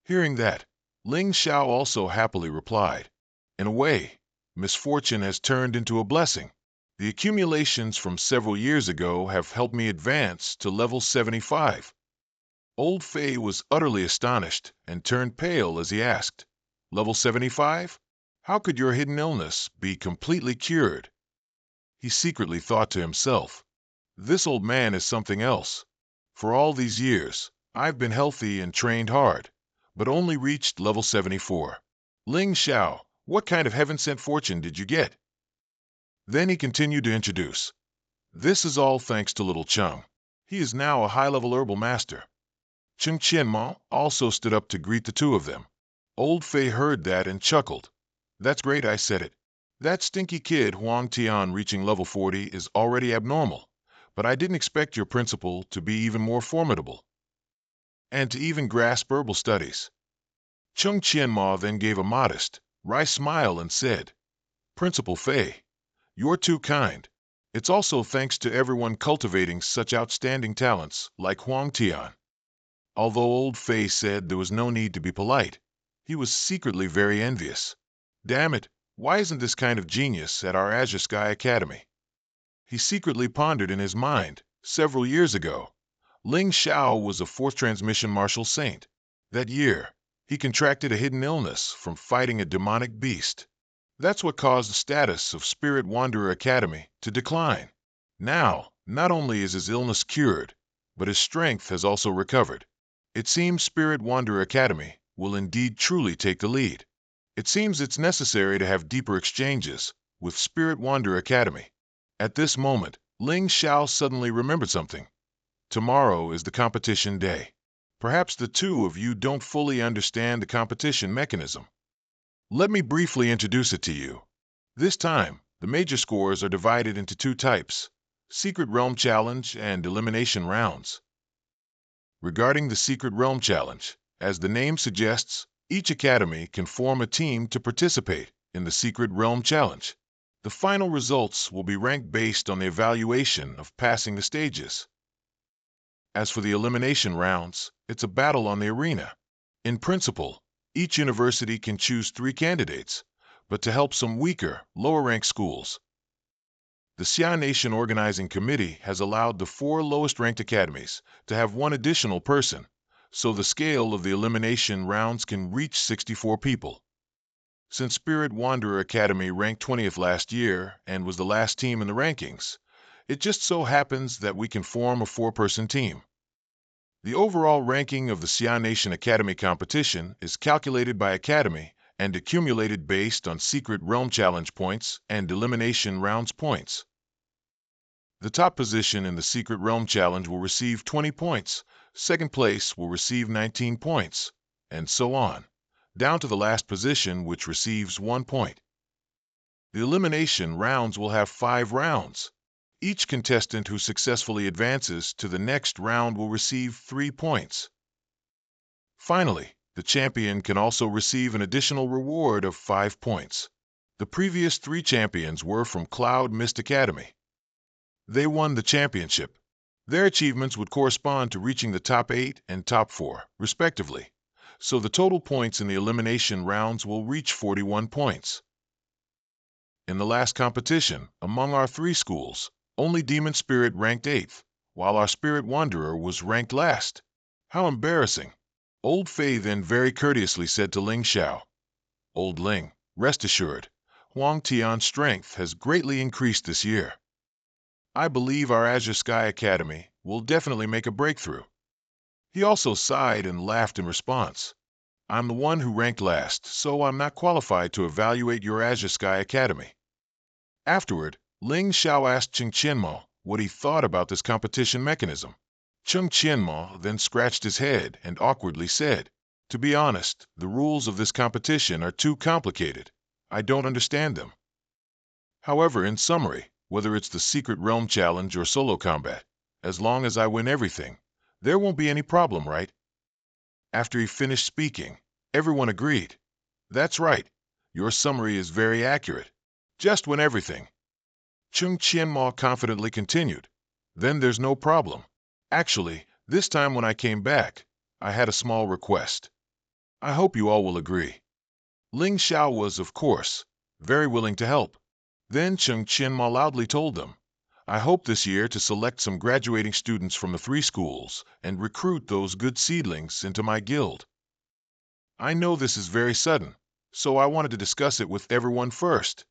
Hearing that, Ling Xiao also happily replied, "In a way, misfortune has turned into a blessing. The accumulations from several years ago have helped me advance to level 75. Old Fei was utterly astonished and turned pale as he asked, "Level 75? How could your hidden illness be completely cured?" He secretly thought to himself, "This old man is something else. For all these years, I've been healthy and trained hard, but only reached level 74. Ling Xiao, what kind of heaven-sent fortune did you get?" Then he continued to introduce, "This is all thanks to little Chung. He is now a high-level herbal master." Chung Qianma also stood up to greet the two of them. Old Fei heard that and chuckled. "That's great, I said it. That stinky kid Huang Tian reaching level 40 is already abnormal, but I didn't expect your principal to be even more formidable, and to even grasp herbal studies." Chung Qianma then gave a modest, wry smile and said, "Principal Fei, you're too kind. It's also thanks to everyone cultivating such outstanding talents like Huang Tian." Although Old Fei said there was no need to be polite, he was secretly very envious. Damn it, why isn't this kind of genius at our Azure Sky Academy? He secretly pondered in his mind. Several years ago, Ling Xiao was a fourth transmission martial saint. That year, he contracted a hidden illness from fighting a demonic beast. That's what caused the status of Spirit Wanderer Academy to decline. Now, not only is his illness cured, but his strength has also recovered. It seems Spirit Wanderer Academy will indeed truly take the lead. It seems it's necessary to have deeper exchanges with Spirit Wanderer Academy. At this moment, Ling Xiao suddenly remembered something. Tomorrow is the competition day. Perhaps the two of you don't fully understand the competition mechanism. Let me briefly introduce it to you. This time, the major scores are divided into two types: Secret Realm Challenge and Elimination Rounds. Regarding the Secret Realm Challenge, as the name suggests, each academy can form a team to participate in the Secret Realm Challenge. The final results will be ranked based on the evaluation of passing the stages. As for the elimination rounds, it's a battle on the arena. In principle, each university can choose 3 candidates, but to help some weaker, lower-ranked schools, the Xia Nation Organizing Committee has allowed the 4 lowest-ranked academies to have 1 additional person, so the scale of the elimination rounds can reach 64 people. Since Spirit Wanderer Academy ranked 20th last year and was the last team in the rankings, it just so happens that we can form a 4-person team. The overall ranking of the Xia Nation Academy competition is calculated by academy and accumulated based on Secret Realm Challenge points and Elimination Rounds points. The top position in the Secret Realm Challenge will receive 20 points, second place will receive 19 points, and so on, down to the last position which receives 1 point. The elimination rounds will have 5 rounds. Each contestant who successfully advances to the next round will receive 3 points. Finally, the champion can also receive an additional reward of 5 points. The previous 3 champions were from Cloud Mist Academy. They won the championship. Their achievements would correspond to reaching the top 8 and top 4, respectively. so the total points in the elimination rounds will reach 41 points. In the last competition, among our 3 schools, only Demon Spirit ranked 8th, while our Spirit Wanderer was ranked last. How embarrassing. Old Fei then very courteously said to Ling Xiao, "Old Ling, rest assured, Huang Tian's strength has greatly increased this year. I believe our Azure Sky Academy will definitely make a breakthrough." He also sighed and laughed in response. "I'm the one who ranked last, so I'm not qualified to evaluate your Azure Sky Academy." Afterward, Ling Xiao asked Cheng Qianmo what he thought about this competition mechanism. Cheng Qianmo then scratched his head and awkwardly said, "To be honest, the rules of this competition are too complicated. I don't understand them. However, in summary, whether it's the Secret Realm Challenge or solo combat, as long as I win everything, there won't be any problem, right?" After he finished speaking, everyone agreed. "That's right. Your summary is very accurate. Just win everything." Chung Qianmo confidently continued, "Then there's no problem. Actually, this time when I came back, I had a small request. I hope you all will agree." Ling Xiao was, of course, very willing to help. Then Chung Qianmo loudly told them, "I hope this year to select some graduating students from the 3 schools and recruit those good seedlings into my guild. I know this is very sudden, so I wanted to discuss it with everyone first."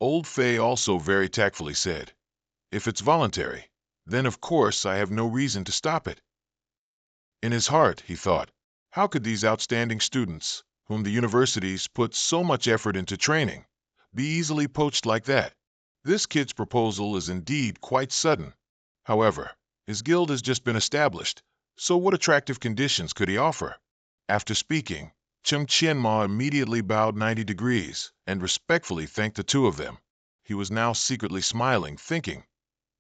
Old Fei also very tactfully said, "If it's voluntary, then of course I have no reason to stop it." In his heart, he thought, how could these outstanding students, whom the universities put so much effort into training, be easily poached like that? This kid's proposal is indeed quite sudden. However, his guild has just been established, so what attractive conditions could he offer? After speaking, Chung Qianmo immediately bowed 90 degrees and respectfully thanked the 2 of them. He was now secretly smiling, thinking,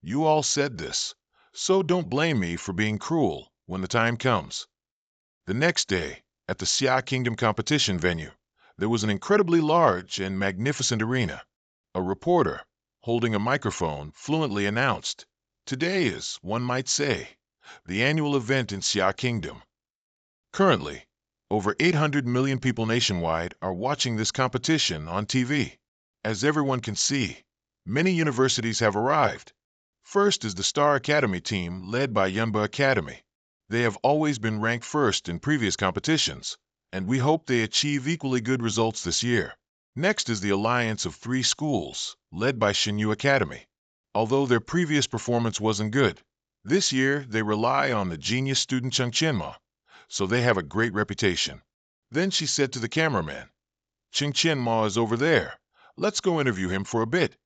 "You all said this, so don't blame me for being cruel when the time comes." The next day, at the Xia Kingdom competition venue, there was an incredibly large and magnificent arena. A reporter, holding a microphone, fluently announced, "Today is, one might say, the annual event in Xia Kingdom. Currently, over 800 million people nationwide are watching this competition on TV. As everyone can see, many universities have arrived. First is the Star Academy team led by Yunba Academy. They have always been ranked first in previous competitions, and we hope they achieve equally good results this year. Next is the alliance of 3 schools, led by Shinyu Academy. Although their previous performance wasn't good, this year they rely on the genius student Chung Qianmo, so they have a great reputation." Then she said to the cameraman, "Chung Qianmo is over there. Let's go interview him for a bit."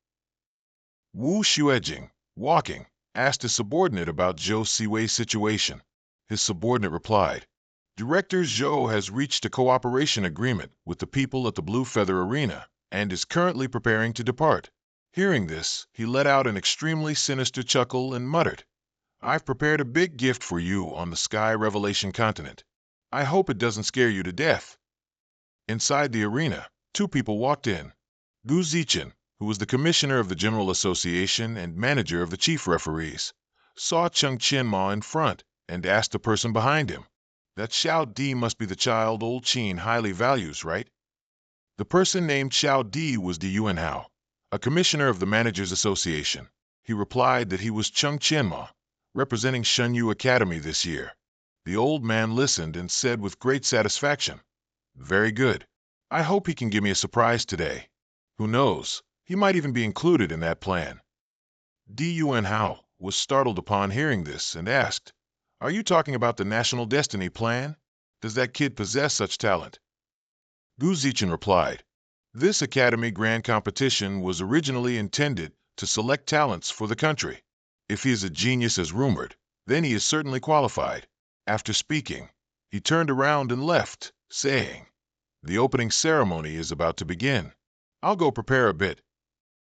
Wu Xuejing, walking, asked his subordinate about Zhou Siwei's situation. His subordinate replied, "Director Zhou has reached a cooperation agreement with the people at the Blue Feather Arena and is currently preparing to depart." Hearing this, he let out an extremely sinister chuckle and muttered, "I've prepared a big gift for you on the Sky Revelation continent. I hope it doesn't scare you to death." Inside the arena, 2 people walked in. Gu Zichen, who was the commissioner of the General Association and manager of the chief referees, saw Chung Qianmo in front and asked the person behind him, "That Xiao Di must be the child old Qin highly values, right?" The person named Xiao Di was Di Yuanhao, a commissioner of the Managers Association. He replied that he was Chung Qianmo, representing Shenyu Academy this year. The old man listened and said with great satisfaction, "Very good. I hope he can give me a surprise today. Who knows, he might even be included in that plan." Di Yuanhao was startled upon hearing this and asked, "Are you talking about the National Destiny Plan? Does that kid possess such talent?" Gu Zichen replied, "This Academy Grand Competition was originally intended to select talents for the country. If he is a genius as rumored, then he is certainly qualified." After speaking, he turned around and left, saying, "The opening ceremony is about to begin. I'll go prepare a bit."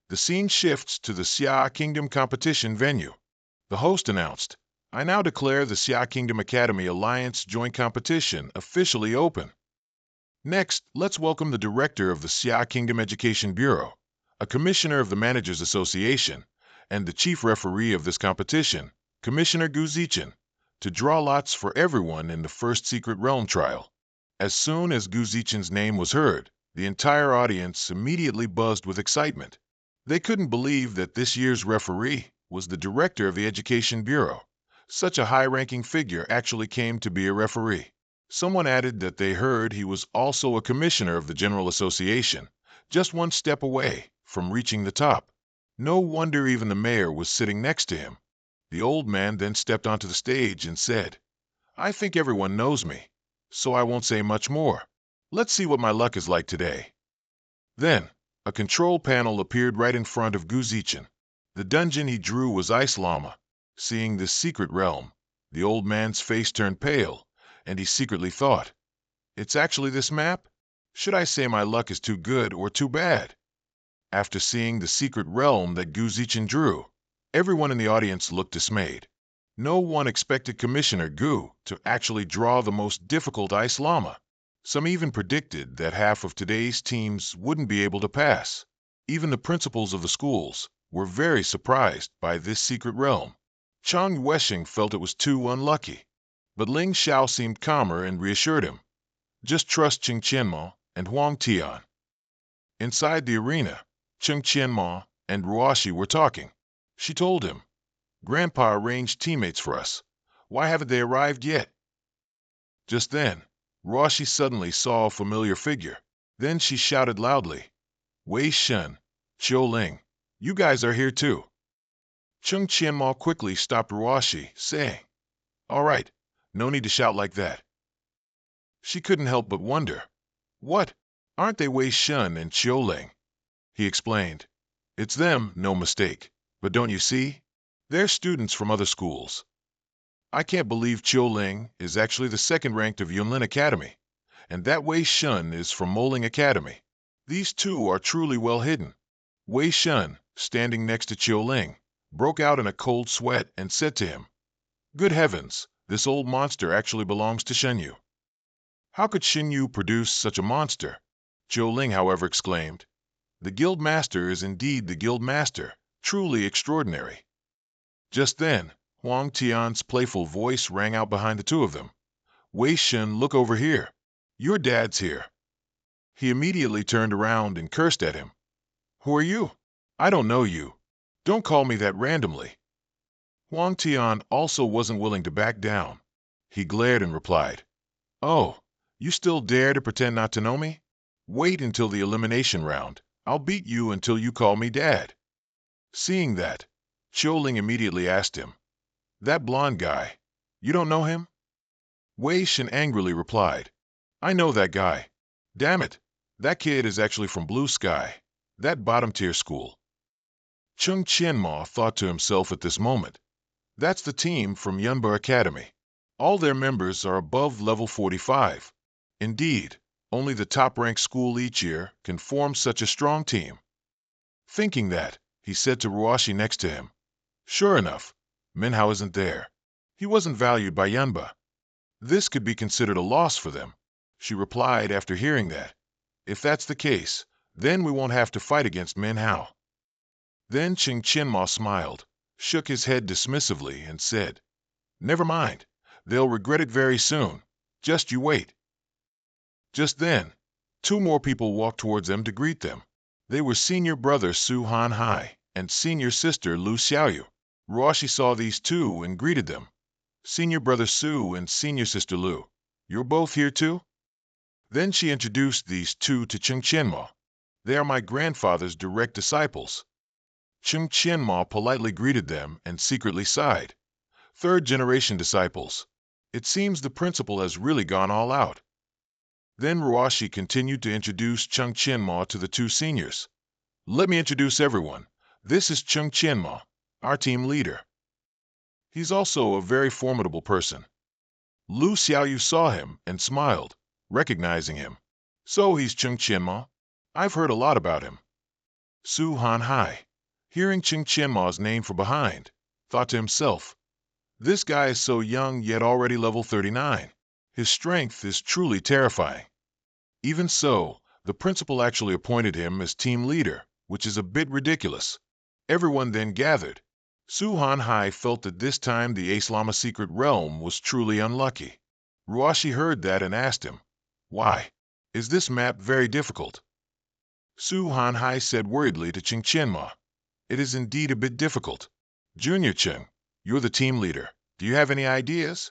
The scene shifts to the Xia Kingdom competition venue. The host announced, "I now declare the Xia Kingdom Academy Alliance joint competition officially open. Next, let's welcome the director of the Xia Kingdom Education Bureau, a commissioner of the Managers Association, and the chief referee of this competition, Commissioner Gu Zichen, to draw lots for everyone in the first Secret Realm trial." As soon as Gu Zichen's name was heard, the entire audience immediately buzzed with excitement. They couldn't believe that this year's referee was the director of the Education Bureau. Such a high-ranking figure actually came to be a referee. Someone added that they heard he was also a commissioner of the General Association, just one step away from reaching the top. No wonder even the mayor was sitting next to him. The old man then stepped onto the stage and said, "I think everyone knows me, so I won't say much more. Let's see what my luck is like today." Then, a control panel appeared right in front of Gu Zichen. The dungeon he drew was Ice Llama. Seeing this secret realm, the old man's face turned pale, and he secretly thought, "It's actually this map? Should I say my luck is too good or too bad?" After seeing the secret realm that Gu Zichen drew, everyone in the audience looked dismayed. No one expected Commissioner Gu to actually draw the most difficult Ice Llama. Some even predicted that half of today's teams wouldn't be able to pass. Even the principals of the schools were very surprised by this secret realm. Chang Yuesheng felt it was too unlucky, but Ling Xiao seemed calmer and reassured him. "Just trust Cheng Qianmo and Huang Tian." Inside the arena, Cheng Qianmo and Ruoshi were talking. She told him, "Grandpa arranged teammates for us. Why haven't they arrived yet?" Just then, Ruoshi suddenly saw a familiar figure. Then she shouted loudly, "Wei Shen, Qiu Ling, you guys are here too." Cheng Qianmo quickly stopped Ruoshi, saying, "All right, no need to shout like that." She couldn't help but wonder, "What? Aren't they Wei Shen and Qiu Ling?" He explained, "It's them, no mistake. But don't you see? They're students from other schools. I can't believe Qiu Ling is actually the second ranked of Yunlin Academy, and that Wei Shun is from Moling Academy. These two are truly well hidden." Wei Shun, standing next to Qiu Ling, broke out in a cold sweat and said to him, "Good heavens, this old monster actually belongs to Shenyu. How could Shenyu produce such a monster?" Qiu Ling, however, exclaimed, "The guild master is indeed the guild master, truly extraordinary." Just then, Huang Tian's playful voice rang out behind the two of them. "Wei Shen, look over here. Your dad's here." He immediately turned around and cursed at him. "Who are you? I don't know you. Don't call me that randomly." Huang Tian also wasn't willing to back down. He glared and replied, "Oh, you still dare to pretend not to know me? Wait until the elimination round. I'll beat you until you call me dad." Seeing that, Qiu Ling immediately asked him, "That blonde guy, you don't know him?" Wei Shen angrily replied, "I know that guy. Damn it, that kid is actually from Blue Sky, that bottom-tier school." Cheng Qianmo thought to himself at this moment, "That's the team from Yunba Academy. All their members are above level 45. Indeed, only the top-ranked school each year can form such a strong team." Thinking that, he said to Ruoshi next to him, "Sure enough, Manhua isn't there. He wasn't valued by Yunba. This could be considered a loss for them." She replied after hearing that, "If that's the case, then we won't have to fight against Manhua." Then Cheng Qianmo smiled, shook his head dismissively, and said, "Never mind. They'll regret it very soon. Just you wait." Just then, two more people walked towards them to greet them. They were senior brother Su Han Hai and senior sister Lu Xiaoyu. Ruoshi saw these two and greeted them. "Senior brother Su and senior sister Lu, you're both here too?" Then she introduced these two to Cheng Qianmo. "They are my grandfather's direct disciples." Cheng Qianmo politely greeted them and secretly sighed. Third-generation disciples. It seems the principal has really gone all out. Then Ruoshi continued to introduce Cheng Qianmo to the two seniors. "Let me introduce everyone. This is Cheng Qianmo, our team leader. He's also a very formidable person." Lu Xiaoyu saw him and smiled, recognizing him. "So he's Cheng Qianmo. I've heard a lot about him." Su Han Hai, hearing Cheng Qianmo's name from behind, thought to himself, "This guy is so young yet already level 39. His strength is truly terrifying." Even so, the principal actually appointed him as team leader, which is a bit ridiculous. Everyone then gathered. Su Han Hai felt that this time the Ace Lama secret realm was truly unlucky. Ruoshi heard that and asked him, Why? Is this map very difficult? Su Hanhai said worriedly to Ching Qianma. It is indeed a bit difficult. Junior Cheng, you're the team leader. Do you have any ideas?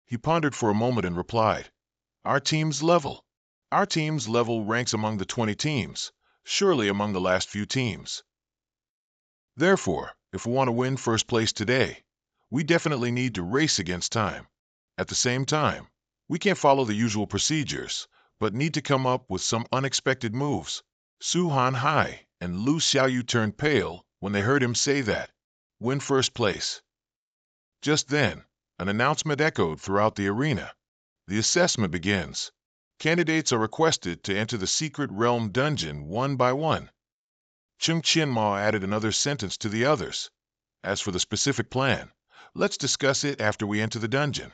He pondered for a moment and replied, Our team's level. Our team's level ranks among the 20 teams, surely among the last few teams. Therefore, if we want to win first place today, we definitely need to race against time. At the same time, we can't follow the usual procedures, but need to come up with some unexpected moves. Su Hanhai and Lu Xiaoyu turned pale when they heard him say that. Win first place. Just then, an announcement echoed throughout the arena. The assessment begins. Candidates are requested to enter the secret realm dungeon one by one. Cheng Qianma added another sentence to the others. As for the specific plan, let's discuss it after we enter the dungeon.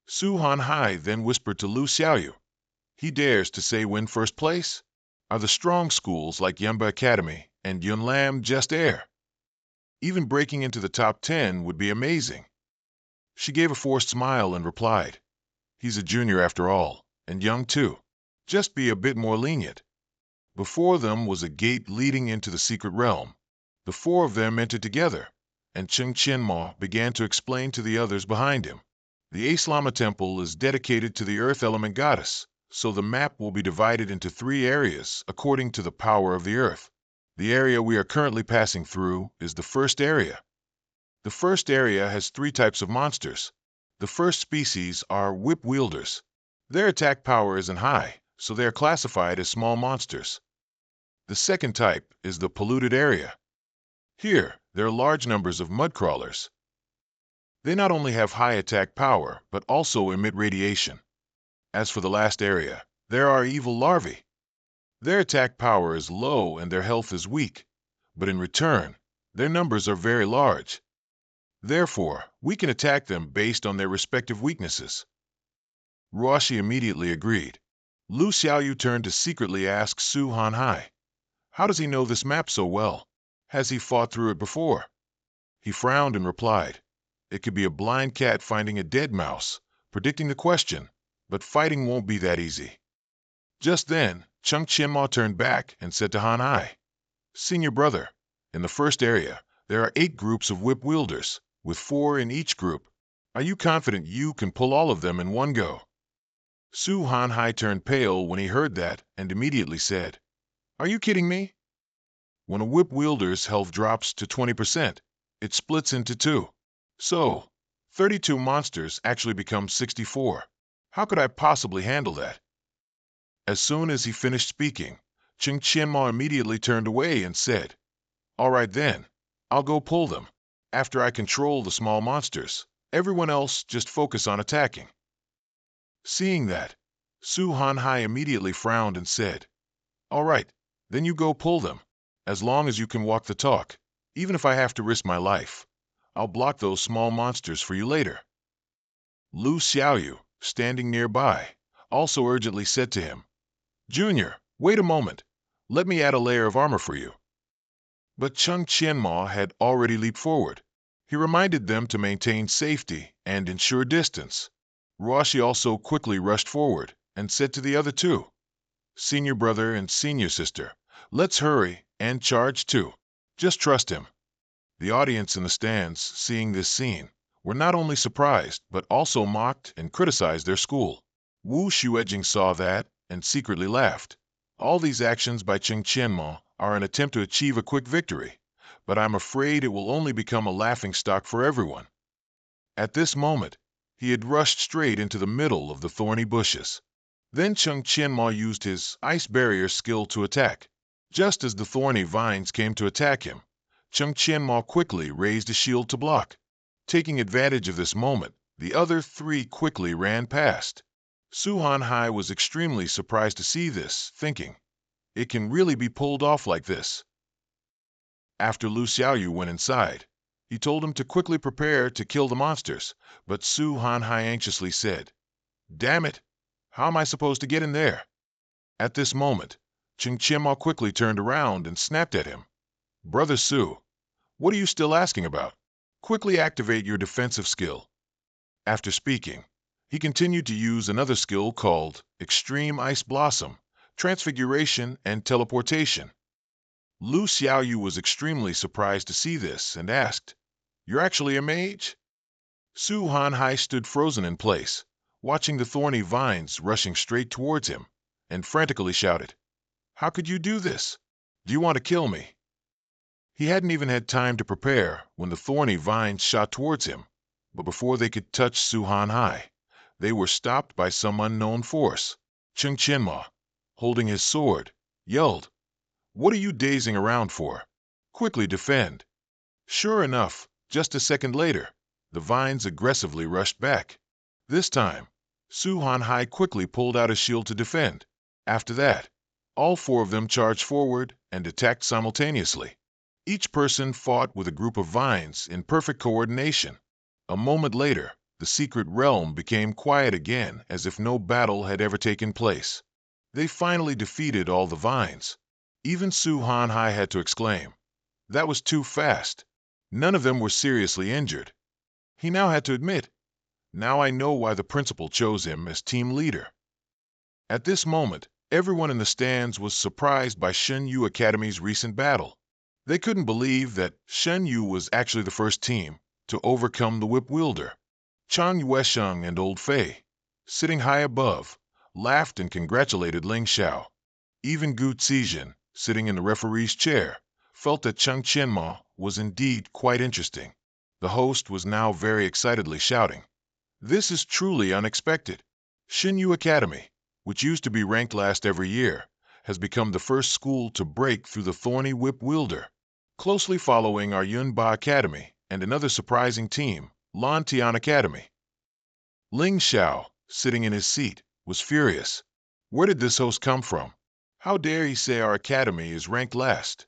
Su Hanhai then whispered to Lu Xiaoyu. He dares to say win first place? Are the strong schools like Yunba Academy and Yunlam just air? Even breaking into the top 10 would be amazing. She gave a forced smile and replied, He's a junior after all, and young too. Just be a bit more lenient. Before them was a gate leading into the secret realm. The four of them entered together, and Cheng Qianma began to explain to the others behind him. The Aslama Temple is dedicated to the Earth Element Goddess, so the map will be divided into 3 areas according to the power of the Earth. The area we are currently passing through is the first area. The first area has 3 types of monsters. The first species are whip wielders. Their attack power isn't high, so they are classified as small monsters. The second type is the polluted area. Here, there are large numbers of mud crawlers. They not only have high attack power, but also emit radiation. As for the last area, there are evil larvae. Their attack power is low and their health is weak, but in return, their numbers are very large. Therefore, we can attack them based on their respective weaknesses. Ruoshi immediately agreed. Lu Xiaoyu turned to secretly ask Su Hanhai, How does he know this map so well? Has he fought through it before? He frowned and replied, It could be a blind cat finding a dead mouse, predicting the question, but fighting won't be that easy. Just then, Cheng Qianma turned back and said to Hanhai, Senior brother, in the first area, there are 8 groups of whip wielders, with 4 in each group. Are you confident you can pull all of them in one go? Su Hanhai turned pale when he heard that and immediately said, Are you kidding me? When a whip wielder's health drops to 20%, it splits into 2. So, 32 monsters actually become 64. How could I possibly handle that? As soon as he finished speaking, Cheng Qianma immediately turned away and said, All right then, I'll go pull them. After I control the small monsters, everyone else just focus on attacking. Seeing that, Su Hanhai immediately frowned and said, All right, then you go pull them. As long as you can walk the talk, even if I have to risk my life, I'll block those small monsters for you later. Lu Xiaoyu, standing nearby, also urgently said to him, Junior, wait a moment. Let me add a layer of armor for you. But Cheng Qianma had already leaped forward. He reminded them to maintain safety and ensure distance. Ruoshi also quickly rushed forward and said to the other 2, Senior brother and senior sister, let's hurry and charge too. Just trust him. The audience in the stands, seeing this scene, were not only surprised but also mocked and criticized their school. Wu Xuejing saw that and secretly laughed. All these actions by Cheng Qianma are an attempt to achieve a quick victory, but I'm afraid it will only become a laughingstock for everyone. At this moment, he had rushed straight into the middle of the thorny bushes. Then Cheng Qianma used his ice barrier skill to attack. Just as the thorny vines came to attack him, Cheng Qianma quickly raised a shield to block. Taking advantage of this moment, the other 3 quickly ran past. Su Hanhai was extremely surprised to see this, thinking, It can really be pulled off like this. After Lu Xiaoyu went inside, he told him to quickly prepare to kill the monsters, but Su Hanhai anxiously said, Damn it! How am I supposed to get in there? At this moment, Cheng Qianma quickly turned around and snapped at him. Brother Su, what are you still asking about? Quickly activate your defensive skill. After speaking, He continued to use another skill called Extreme Ice Blossom, Transfiguration, and Teleportation. Lu Xiaoyu was extremely surprised to see this and asked, "You're actually a mage?" Su Hanhai stood frozen in place, watching the thorny vines rushing straight towards him, and frantically shouted, "How could you do this? Do you want to kill me?" He hadn't even had time to prepare when the thorny vines shot towards him, but before they could touch Su Hanhai, they were stopped by some unknown force. Cheng Qianma, holding his sword, yelled, "What are you dazing around for? Quickly defend!" Sure enough, just a second later, the vines aggressively rushed back. This time, Su Hanhai quickly pulled out his shield to defend. After that, all four of them charged forward and attacked simultaneously. Each person fought with a group of vines in perfect coordination. A moment later, the secret realm became quiet again as if no battle had ever taken place. They finally defeated all the vines. Even Su Hanhai had to exclaim, "That was too fast." None of them were seriously injured. He now had to admit, "Now I know why the principal chose him as team leader." At this moment, everyone in the stands was surprised by Shen Yu Academy's recent battle. They couldn't believe that Shen Yu was actually the first team to overcome the whip wielder. Chang Yuesheng and Old Fei, sitting high above, laughed and congratulated Ling Xiao. Even Gu Zixin, sitting in the referee's chair, felt that Cheng Qianma was indeed quite interesting. The host was now very excitedly shouting, "This is truly unexpected. Shen Yu Academy, which used to be ranked last every year, has become the first school to break through the thorny whip wielder." Closely following are Yunba Academy and another surprising team, Lan Tian Academy. Ling Xiao, sitting in his seat, was furious. Where did this host come from? How dare he say our academy is ranked last?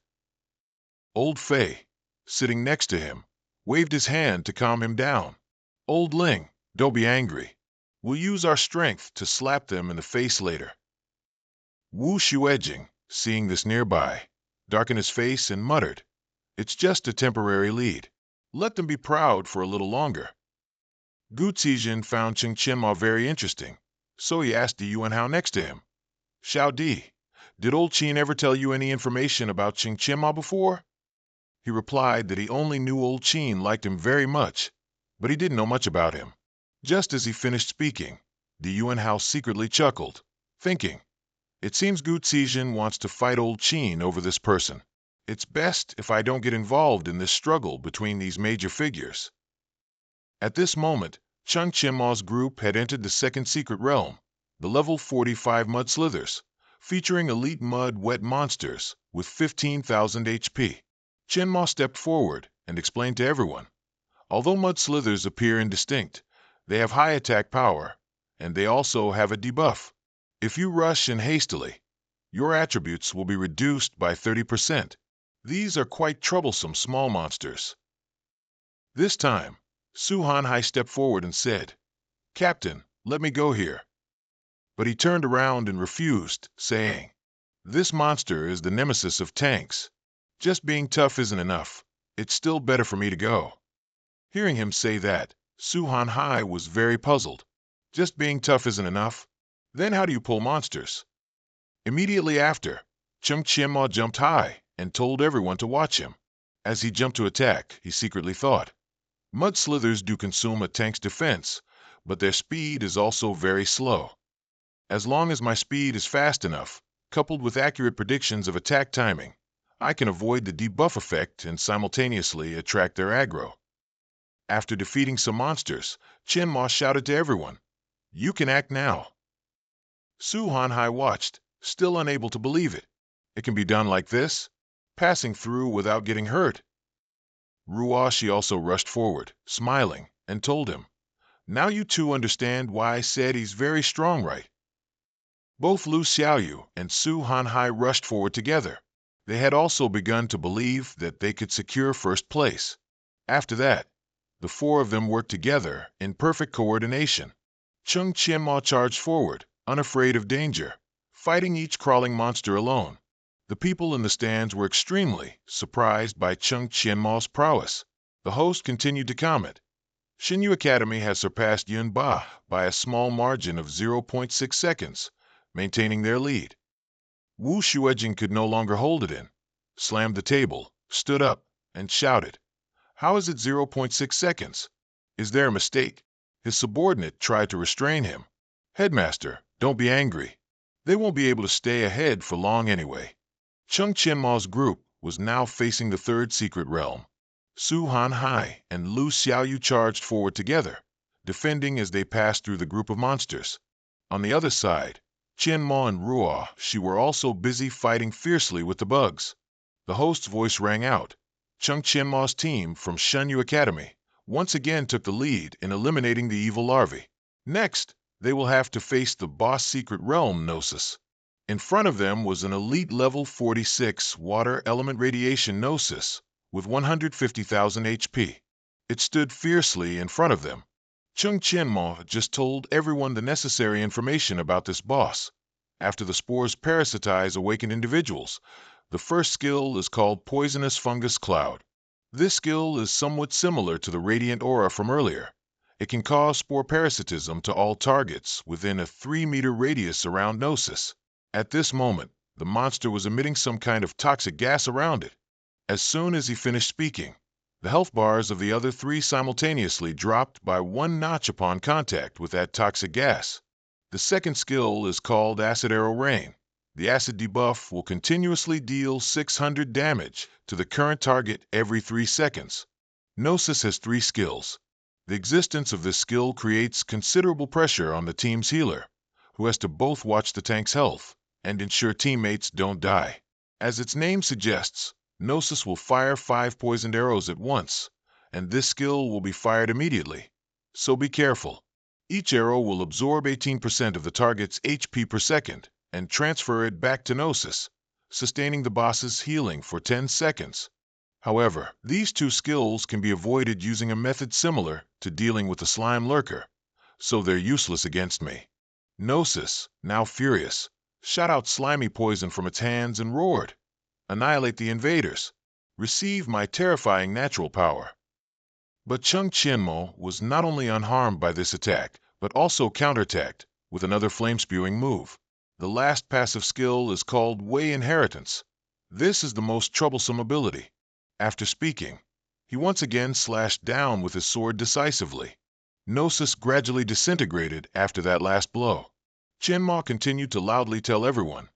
Old Fei, sitting next to him, waved his hand to calm him down. "Old Ling, don't be angry. We'll use our strength to slap them in the face later." Wu Xuejing, seeing this nearby, darkened his face and muttered, "It's just a temporary lead. Let them be proud for a little longer." Gu Zixin found Cheng Qianma very interesting, so he asked Di Yuanhao next to him, "Xiao Di, did old Qin ever tell you any information about Cheng Qianma before?" He replied that he only knew old Qin liked him very much, but he didn't know much about him. Just as he finished speaking, Di Yuanhao secretly chuckled, thinking, "It seems Gu Zixin wants to fight old Qin over this person. It's best if I don't get involved in this struggle between these major figures." At this moment, Cheng Qianma's group had entered the second secret realm, the level 45 mud slithers, featuring elite mud wet monsters with 15,000 HP. Qianma stepped forward and explained to everyone, although mud slithers appear indistinct, they have high attack power, and they also have a debuff. If you rush in hastily, your attributes will be reduced by 30%. These are quite troublesome small monsters. This time, Su Hanhai stepped forward and said, "Captain, let me go here." But he turned around and refused, saying, "This monster is the nemesis of tanks. Just being tough isn't enough. It's still better for me to go." Hearing him say that, Su Hanhai was very puzzled. Just being tough isn't enough? Then how do you pull monsters? Immediately after, Cheng Qianma jumped high and told everyone to watch him. As he jumped to attack, he secretly thought, "Mud slithers do consume a tank's defense, but their speed is also very slow. As long as my speed is fast enough, coupled with accurate predictions of attack timing, I can avoid the debuff effect and simultaneously attract their aggro." After defeating some monsters, Qianma shouted to everyone, "You can act now." Su Hanhai watched, still unable to believe it. It can be done like this? Passing through without getting hurt? Ruashi also rushed forward, smiling, and told him, "Now you two understand why I said he's very strong, right?" Both Lu Xiaoyu and Su Hanhai rushed forward together. They had also begun to believe that they could secure first place. After that, the four of them worked together in perfect coordination. Cheng Qianma charged forward, unafraid of danger, fighting each crawling monster alone. The people in the stands were extremely surprised by Cheng Qianma's prowess. The host continued to comment, Xinyu Academy has surpassed Yunba by a small margin of 0.6 seconds, maintaining their lead. Wu Shuejing could no longer hold it in, slammed the table, stood up, and shouted, "How is it 0.6 seconds? Is there a mistake?" His subordinate tried to restrain him. "Headmaster, don't be angry. They won't be able to stay ahead for long anyway." Cheng Qianmao's group was now facing the third secret realm. Su Hanhai and Lu Xiaoyu charged forward together, defending as they passed through the group of monsters. On the other side, Qianmao and Ruo Shi were also busy fighting fiercely with the bugs. The host's voice rang out. Cheng Qianmao's team from Shunyu Academy once again took the lead in eliminating the evil larvae. Next, they will have to face the boss secret realm Gnosis. In front of them was an elite level 46 water element radiation Gnosis with 150,000 HP. It stood fiercely in front of them. Cheng Qianmao had just told everyone the necessary information about this boss. After the spores parasitize awakened individuals, the first skill is called Poisonous Fungus Cloud. This skill is somewhat similar to the Radiant Aura from earlier. It can cause spore parasitism to all targets within a 3-meter radius around Gnosis. At this moment, the monster was emitting some kind of toxic gas around it. As soon as he finished speaking, the health bars of the other three simultaneously dropped by 1 notch upon contact with that toxic gas. The second skill is called Acid Arrow Rain. The acid debuff will continuously deal 600 damage to the current target every 3 seconds. Gnosis has 3 skills. The existence of this skill creates considerable pressure on the team's healer, who has to both watch the tank's health and ensure teammates don't die. As its name suggests, Gnosis will fire 5 poisoned arrows at once, and this skill will be fired immediately, so be careful. Each arrow will absorb 18% of the target's HP per second and transfer it back to Gnosis, sustaining the boss's healing for 10 seconds. However, these 2 skills can be avoided using a method similar to dealing with the slime lurker, so they're useless against me. Gnosis, now furious, shot out slimy poison from its hands and roared, "Annihilate the invaders! Receive my terrifying natural power!" But Cheng Qianmao was not only unharmed by this attack, but also counterattacked with another flame-spewing move. The last passive skill is called Wei Inheritance. This is the most troublesome ability. After speaking, he once again slashed down with his sword decisively. Gnosis gradually disintegrated after that last blow. Qianmao continued to loudly tell everyone,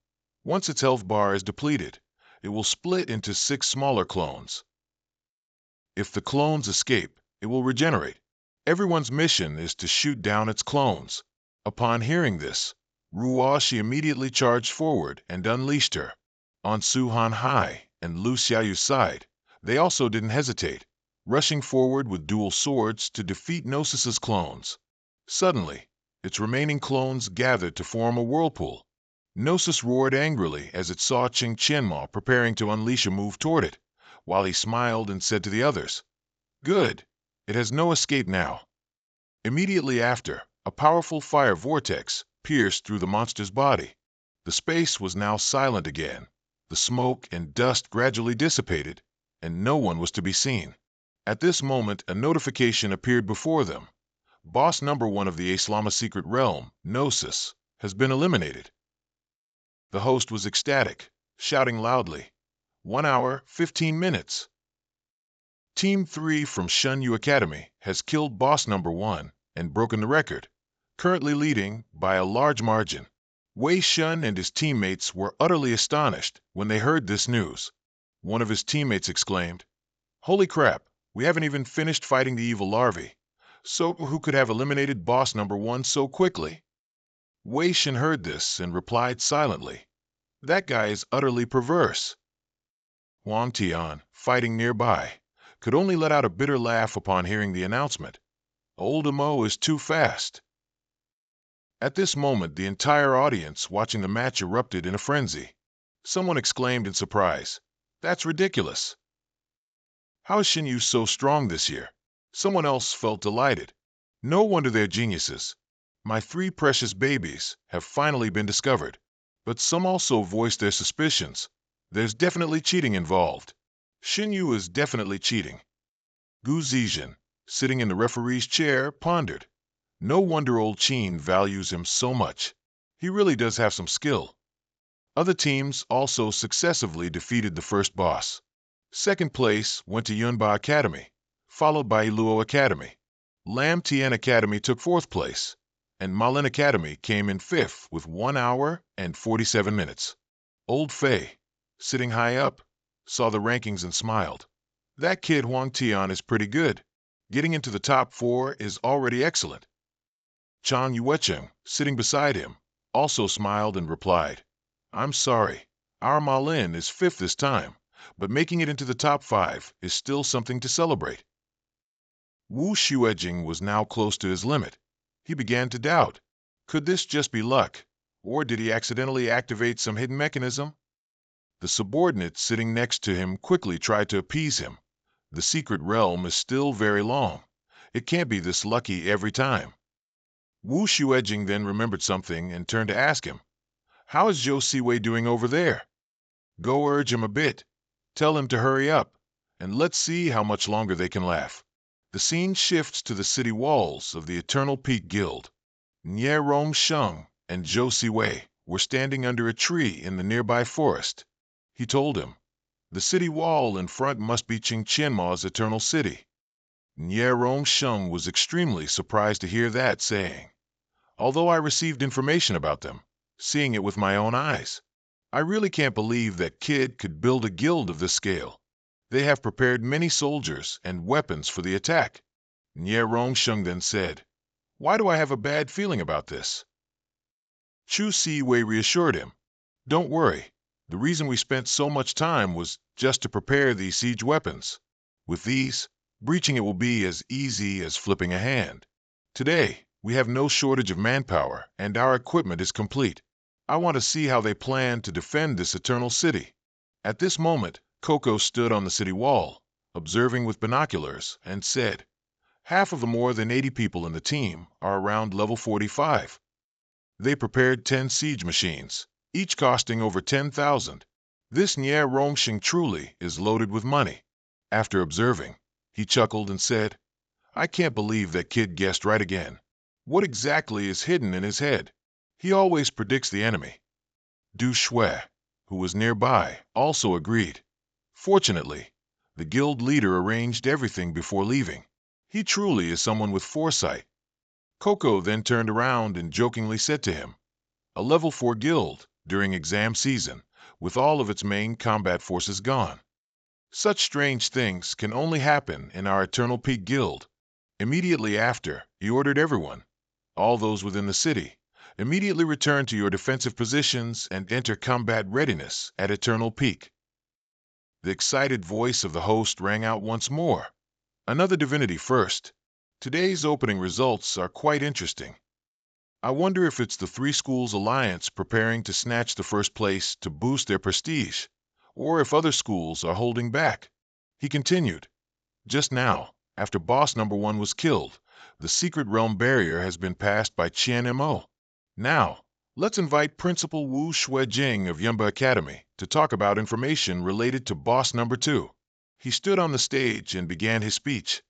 once its health bar is depleted, it will split into 6 smaller clones. If the clones escape, it will regenerate. Everyone's mission is to shoot down its clones. Upon hearing this, Ruo Shi immediately charged forward and unleashed her. On Su Hanhai and Lu Xiaoyu's side, they also didn't hesitate, rushing forward with dual swords to defeat Gnosis's clones. Suddenly, its remaining clones gathered to form a whirlpool. Gnosis roared angrily as it saw Cheng Qianmao preparing to unleash a move toward it, while he smiled and said to the others, "Good, it has no escape now." Immediately after, a powerful fire vortex pierced through the monster's body. The space was now silent again. The smoke and dust gradually dissipated, and no one was to be seen. At this moment, a notification appeared before them. Boss number 1 of the Islama secret realm, Gnosis, has been eliminated. The host was ecstatic, shouting loudly, 1 hour, 15 minutes. Team 3 from Shunyu Academy has killed boss number 1 and broken the record, currently leading by a large margin. Wei Shun and his teammates were utterly astonished when they heard this news. One of his teammates exclaimed, "Holy crap, we haven't even finished fighting the evil larvae. So who could have eliminated boss number 1 so quickly?" Wei Shun heard this and replied silently, "That guy is utterly perverse." Huang Tian, fighting nearby, could only let out a bitter laugh upon hearing the announcement. Old Amo is too fast. At this moment, the entire audience watching the match erupted in a frenzy. Someone exclaimed in surprise, "That's ridiculous. How is Xinyu so strong this year?" Someone else felt delighted. "No wonder they're geniuses. My 3 precious babies have finally been discovered." But some also voiced their suspicions. There's definitely cheating involved. Xinyu is definitely cheating. Gu Zizhen, sitting in the referee's chair, pondered. No wonder old Chin values him so much. He really does have some skill. Other teams also successively defeated the first boss. Second place went to Yunba Academy, followed by Iluo Academy. Lam Tien Academy took fourth place, and Malin Academy came in fifth with 1 hour and 47 minutes. Old Fei, sitting high up, saw the rankings and smiled. That kid Huang Tian is pretty good. Getting into the top 4 is already excellent. Chang Yuecheng, sitting beside him, also smiled and replied, I'm sorry, our Malin is fifth this time, but making it into the top 5 is still something to celebrate. Wu Xuejing was now close to his limit. He began to doubt. Could this just be luck, or did he accidentally activate some hidden mechanism? The subordinate sitting next to him quickly tried to appease him. The secret realm is still very long. It can't be this lucky every time. Wu Xuejing then remembered something and turned to ask him, How is Zhou Siwei doing over there? Go urge him a bit. Tell him to hurry up, and let's see how much longer they can laugh. The scene shifts to the city walls of the Eternal Peak Guild. Nie Rongsheng and Zhou Siwei were standing under a tree in the nearby forest. He told him, the city wall in front must be Qingqianma's eternal city. Nie Rongsheng was extremely surprised to hear that, saying, Although I received information about them, seeing it with my own eyes, I really can't believe that kid could build a guild of this scale. They have prepared many soldiers and weapons for the attack. Nie Rongsheng then said, Why do I have a bad feeling about this? Chu Siwei reassured him, Don't worry. The reason we spent so much time was just to prepare these siege weapons. With these, breaching it will be as easy as flipping a hand. Today, we have no shortage of manpower, and our equipment is complete. I want to see how they plan to defend this eternal city. At this moment, Coco stood on the city wall, observing with binoculars, and said, Half of the more than 80 people in the team are around level 45. They prepared 10 siege machines, each costing over 10,000. This Nie Rongsheng truly is loaded with money. After observing, he chuckled and said, I can't believe that kid guessed right again. What exactly is hidden in his head? He always predicts the enemy. Du Shui, who was nearby, also agreed. Fortunately, the guild leader arranged everything before leaving. He truly is someone with foresight. Coco then turned around and jokingly said to him, A level 4 guild during exam season, with all of its main combat forces gone. Such strange things can only happen in our Eternal Peak Guild. Immediately after, he ordered everyone, all those within the city, immediately return to your defensive positions and enter combat readiness at Eternal Peak. The excited voice of the host rang out once more. Another divinity first. Today's opening results are quite interesting. I wonder if it's the 3 schools alliance preparing to snatch the first place to boost their prestige, or if other schools are holding back. He continued, Just now, after boss number 1 was killed, the secret realm barrier has been passed by Qian Mo. Now, let's invite Principal Wu Xuejing of Yunba Academy to talk about information related to boss number 2. He stood on the stage and began his speech.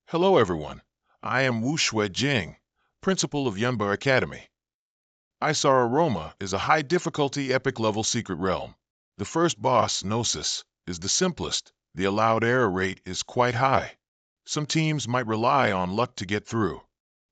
Hello everyone, I am Wu Xuejing, Principal of Yunba Academy. Isar Aroma is a high-difficulty epic-level secret realm. The first boss, Gnosis, is the simplest. The allowed error rate is quite high. Some teams might rely on luck to get through.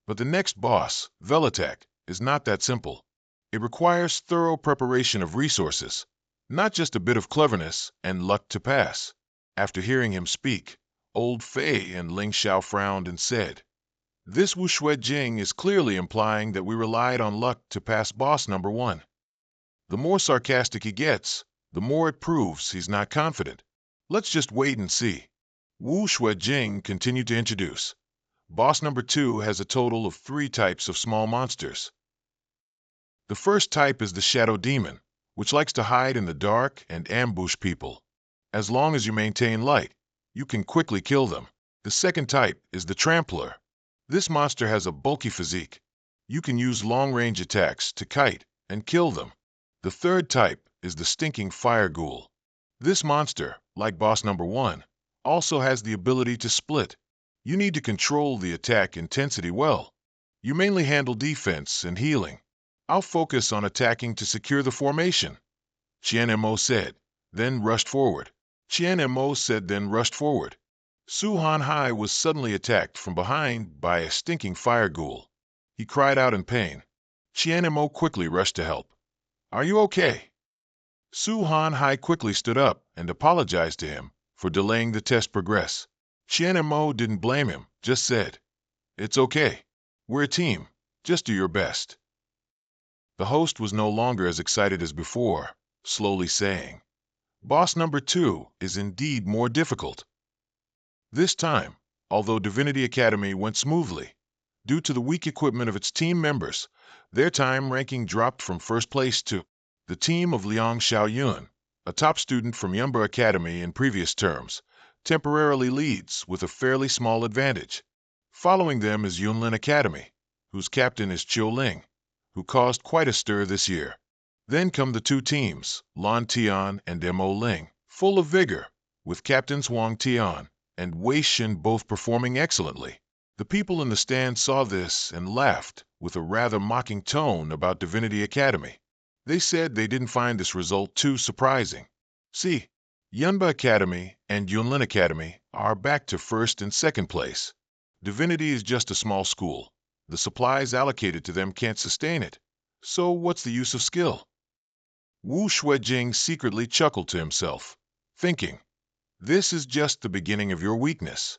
But the next boss, Velatek, is not that simple. It requires thorough preparation of resources, not just a bit of cleverness and luck to pass. After hearing him speak, Old Fei and Ling Xiao frowned and said, This Wu Xuejing is clearly implying that we relied on luck to pass boss number 1. The more sarcastic he gets, the more it proves he's not confident. Let's just wait and see. Wu Xuejing continued to introduce. Boss number 2 has a total of 3 types of small monsters. The first type is the Shadow Demon, which likes to hide in the dark and ambush people. As long as you maintain light, you can quickly kill them. The second type is the Trampler. This monster has a bulky physique. You can use long-range attacks to kite and kill them. The third type is the Stinking Fire Ghoul. This monster, like boss number 1, also has the ability to split. You need to control the attack intensity well. You mainly handle defense and healing. I'll focus on attacking to secure the formation, Qian Mo said, then rushed forward. Su Han Hai was suddenly attacked from behind by a stinking fire ghoul. He cried out in pain. Qian Mo quickly rushed to help. Are you okay? Su Han Hai quickly stood up and apologized to him for delaying the test progress. Qian Mo didn't blame him, just said, It's okay. We're a team. Just do your best. The host was no longer as excited as before, slowly saying, Boss number 2 is indeed more difficult. This time, although Divinity Academy went smoothly, due to the weak equipment of its team members, their time ranking dropped from first place to the team of Liang Xiaoyun, a top student from Yunba Academy in previous terms, temporarily leads with a fairly small advantage. Following them is Yunlin Academy, whose captain is Chiu Ling, who caused quite a stir this year. Then come the two teams, Lan Tian and Mo Ling, full of vigor, with captains Wang Tian and Wei Shin both performing excellently. The people in the stand saw this and laughed with a rather mocking tone about Divinity Academy. They said they didn't find this result too surprising. See, Yunba Academy and Yunlin Academy are back to first and second place. Divinity is just a small school. The supplies allocated to them can't sustain it. So what's the use of skill? Wu Shuijing secretly chuckled to himself, thinking, This is just the beginning of your weakness.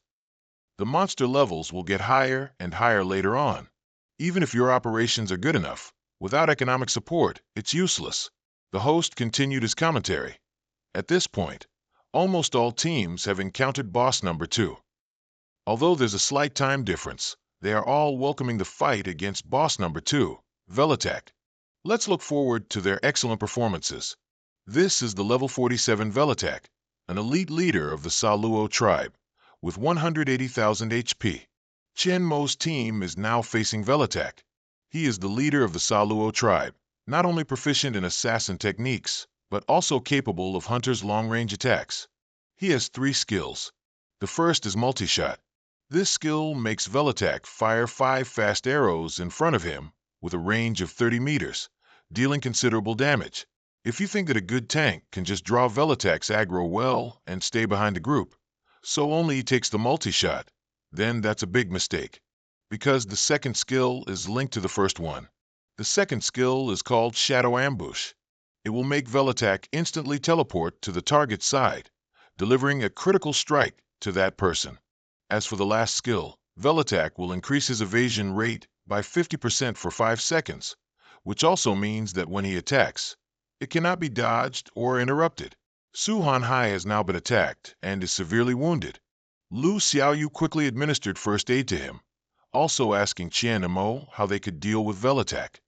The monster levels will get higher and higher later on. Even if your operations are good enough, without economic support, it's useless. The host continued his commentary. At this point, almost all teams have encountered boss number 2. Although there's a slight time difference, they are all welcoming the fight against boss number 2, Velatak. Let's look forward to their excellent performances. This is the level 47 Velatak, an elite leader of the Saluo tribe, with 180,000 HP. Chen Mo's team is now facing Velatak. He is the leader of the Saluo tribe, not only proficient in assassin techniques, but also capable of Hunter's long-range attacks. He has 3 skills. The first is multi-shot. This skill makes Velatak fire 5 fast arrows in front of him with a range of 30 meters, dealing considerable damage. If you think that a good tank can just draw Velatak's aggro well and stay behind the group, so only he takes the multi-shot, then that's a big mistake, because the second skill is linked to the first one. The second skill is called Shadow Ambush. It will make Velatak instantly teleport to the target side, delivering a critical strike to that person. As for the last skill, Velatak will increase his evasion rate by 50% for 5 seconds, which also means that when he attacks, it cannot be dodged or interrupted. Su Han Hai has now been attacked and is severely wounded. Lu Xiaoyu quickly administered first aid to him, also asking Qian Mo how they could deal with Velatak.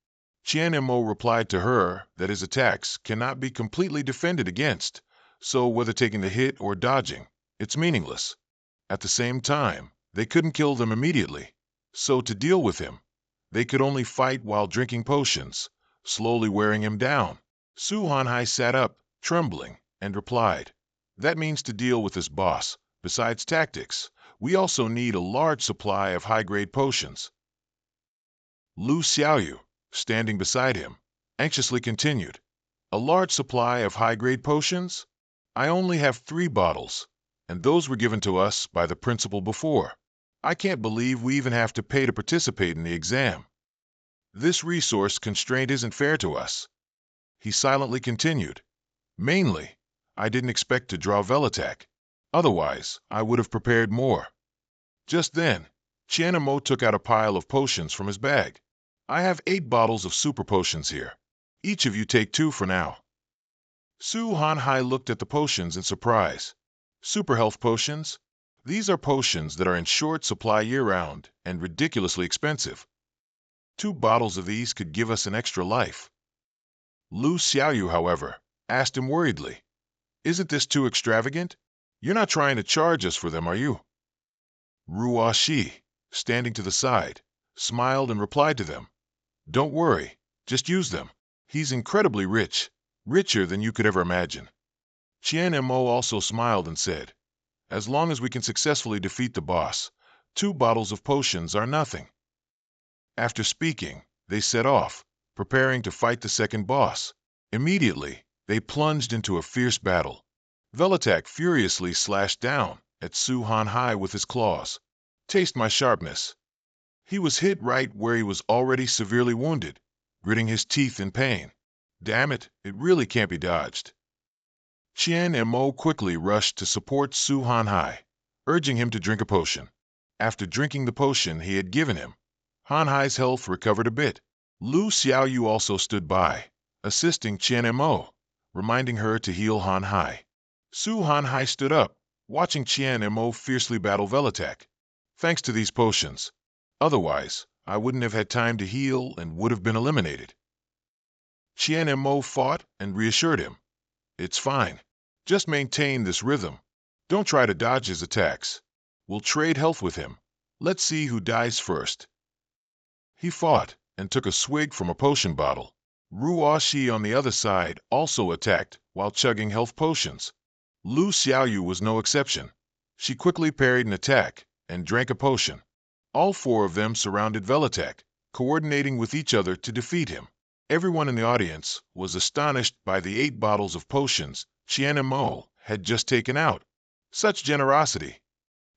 Qian Mo replied to her that his attacks cannot be completely defended against, so whether taking the hit or dodging, it's meaningless. At the same time, they couldn't kill them immediately, so to deal with him, they could only fight while drinking potions, slowly wearing him down. Su Han Hai sat up, trembling, and replied, That means to deal with this boss, besides tactics, we also need a large supply of high-grade potions. Lu Xiaoyu, standing beside him, anxiously continued, A large supply of high-grade potions? I only have 3 bottles, and those were given to us by the principal before. I can't believe we even have to pay to participate in the exam. This resource constraint isn't fair to us. He silently continued, Mainly, I didn't expect to draw Velatak. Otherwise, I would have prepared more. Just then, Qian Mo took out a pile of potions from his bag. I have 8 bottles of super potions here. Each of you take 2 for now. Su Han Hai looked at the potions in surprise. Super health potions? These are potions that are in short supply year-round and ridiculously expensive. 2 bottles of these could give us an extra life. Lu Xiaoyu, however, asked him worriedly, Isn't this too extravagant? You're not trying to charge us for them, are you? Ruo Shi, standing to the side, smiled and replied to them, Don't worry, just use them. He's incredibly rich, richer than you could ever imagine. Qian Mo also smiled and said, As long as we can successfully defeat the boss, 2 bottles of potions are nothing. After speaking, they set off, preparing to fight the second boss. Immediately, they plunged into a fierce battle. Velatak furiously slashed down at Su Hanhai with his claws. Taste my sharpness. He was hit right where he was already severely wounded, gritting his teeth in pain. Damn it, it really can't be dodged. Qian and Mo quickly rushed to support Su Hanhai, urging him to drink a potion. After drinking the potion he had given him, Hanhai's health recovered a bit. Lu Xiaoyu also stood by, assisting Qian and Mo, reminding her to heal Hanhai. Su Hanhai stood up, watching Qian and Mo fiercely battle Velatak. Thanks to these potions. Otherwise, I wouldn't have had time to heal and would have been eliminated. Qian and Mo fought and reassured him. It's fine. Just maintain this rhythm. Don't try to dodge his attacks. We'll trade health with him. Let's see who dies first. He fought and took a swig from a potion bottle. Ruoshi on the other side also attacked while chugging health potions. Lu Xiaoyu was no exception. She quickly parried an attack and drank a potion. All 4 of them surrounded Velatak, coordinating with each other to defeat him. Everyone in the audience was astonished by the 8 bottles of potions Qian and Mo had just taken out. Such generosity.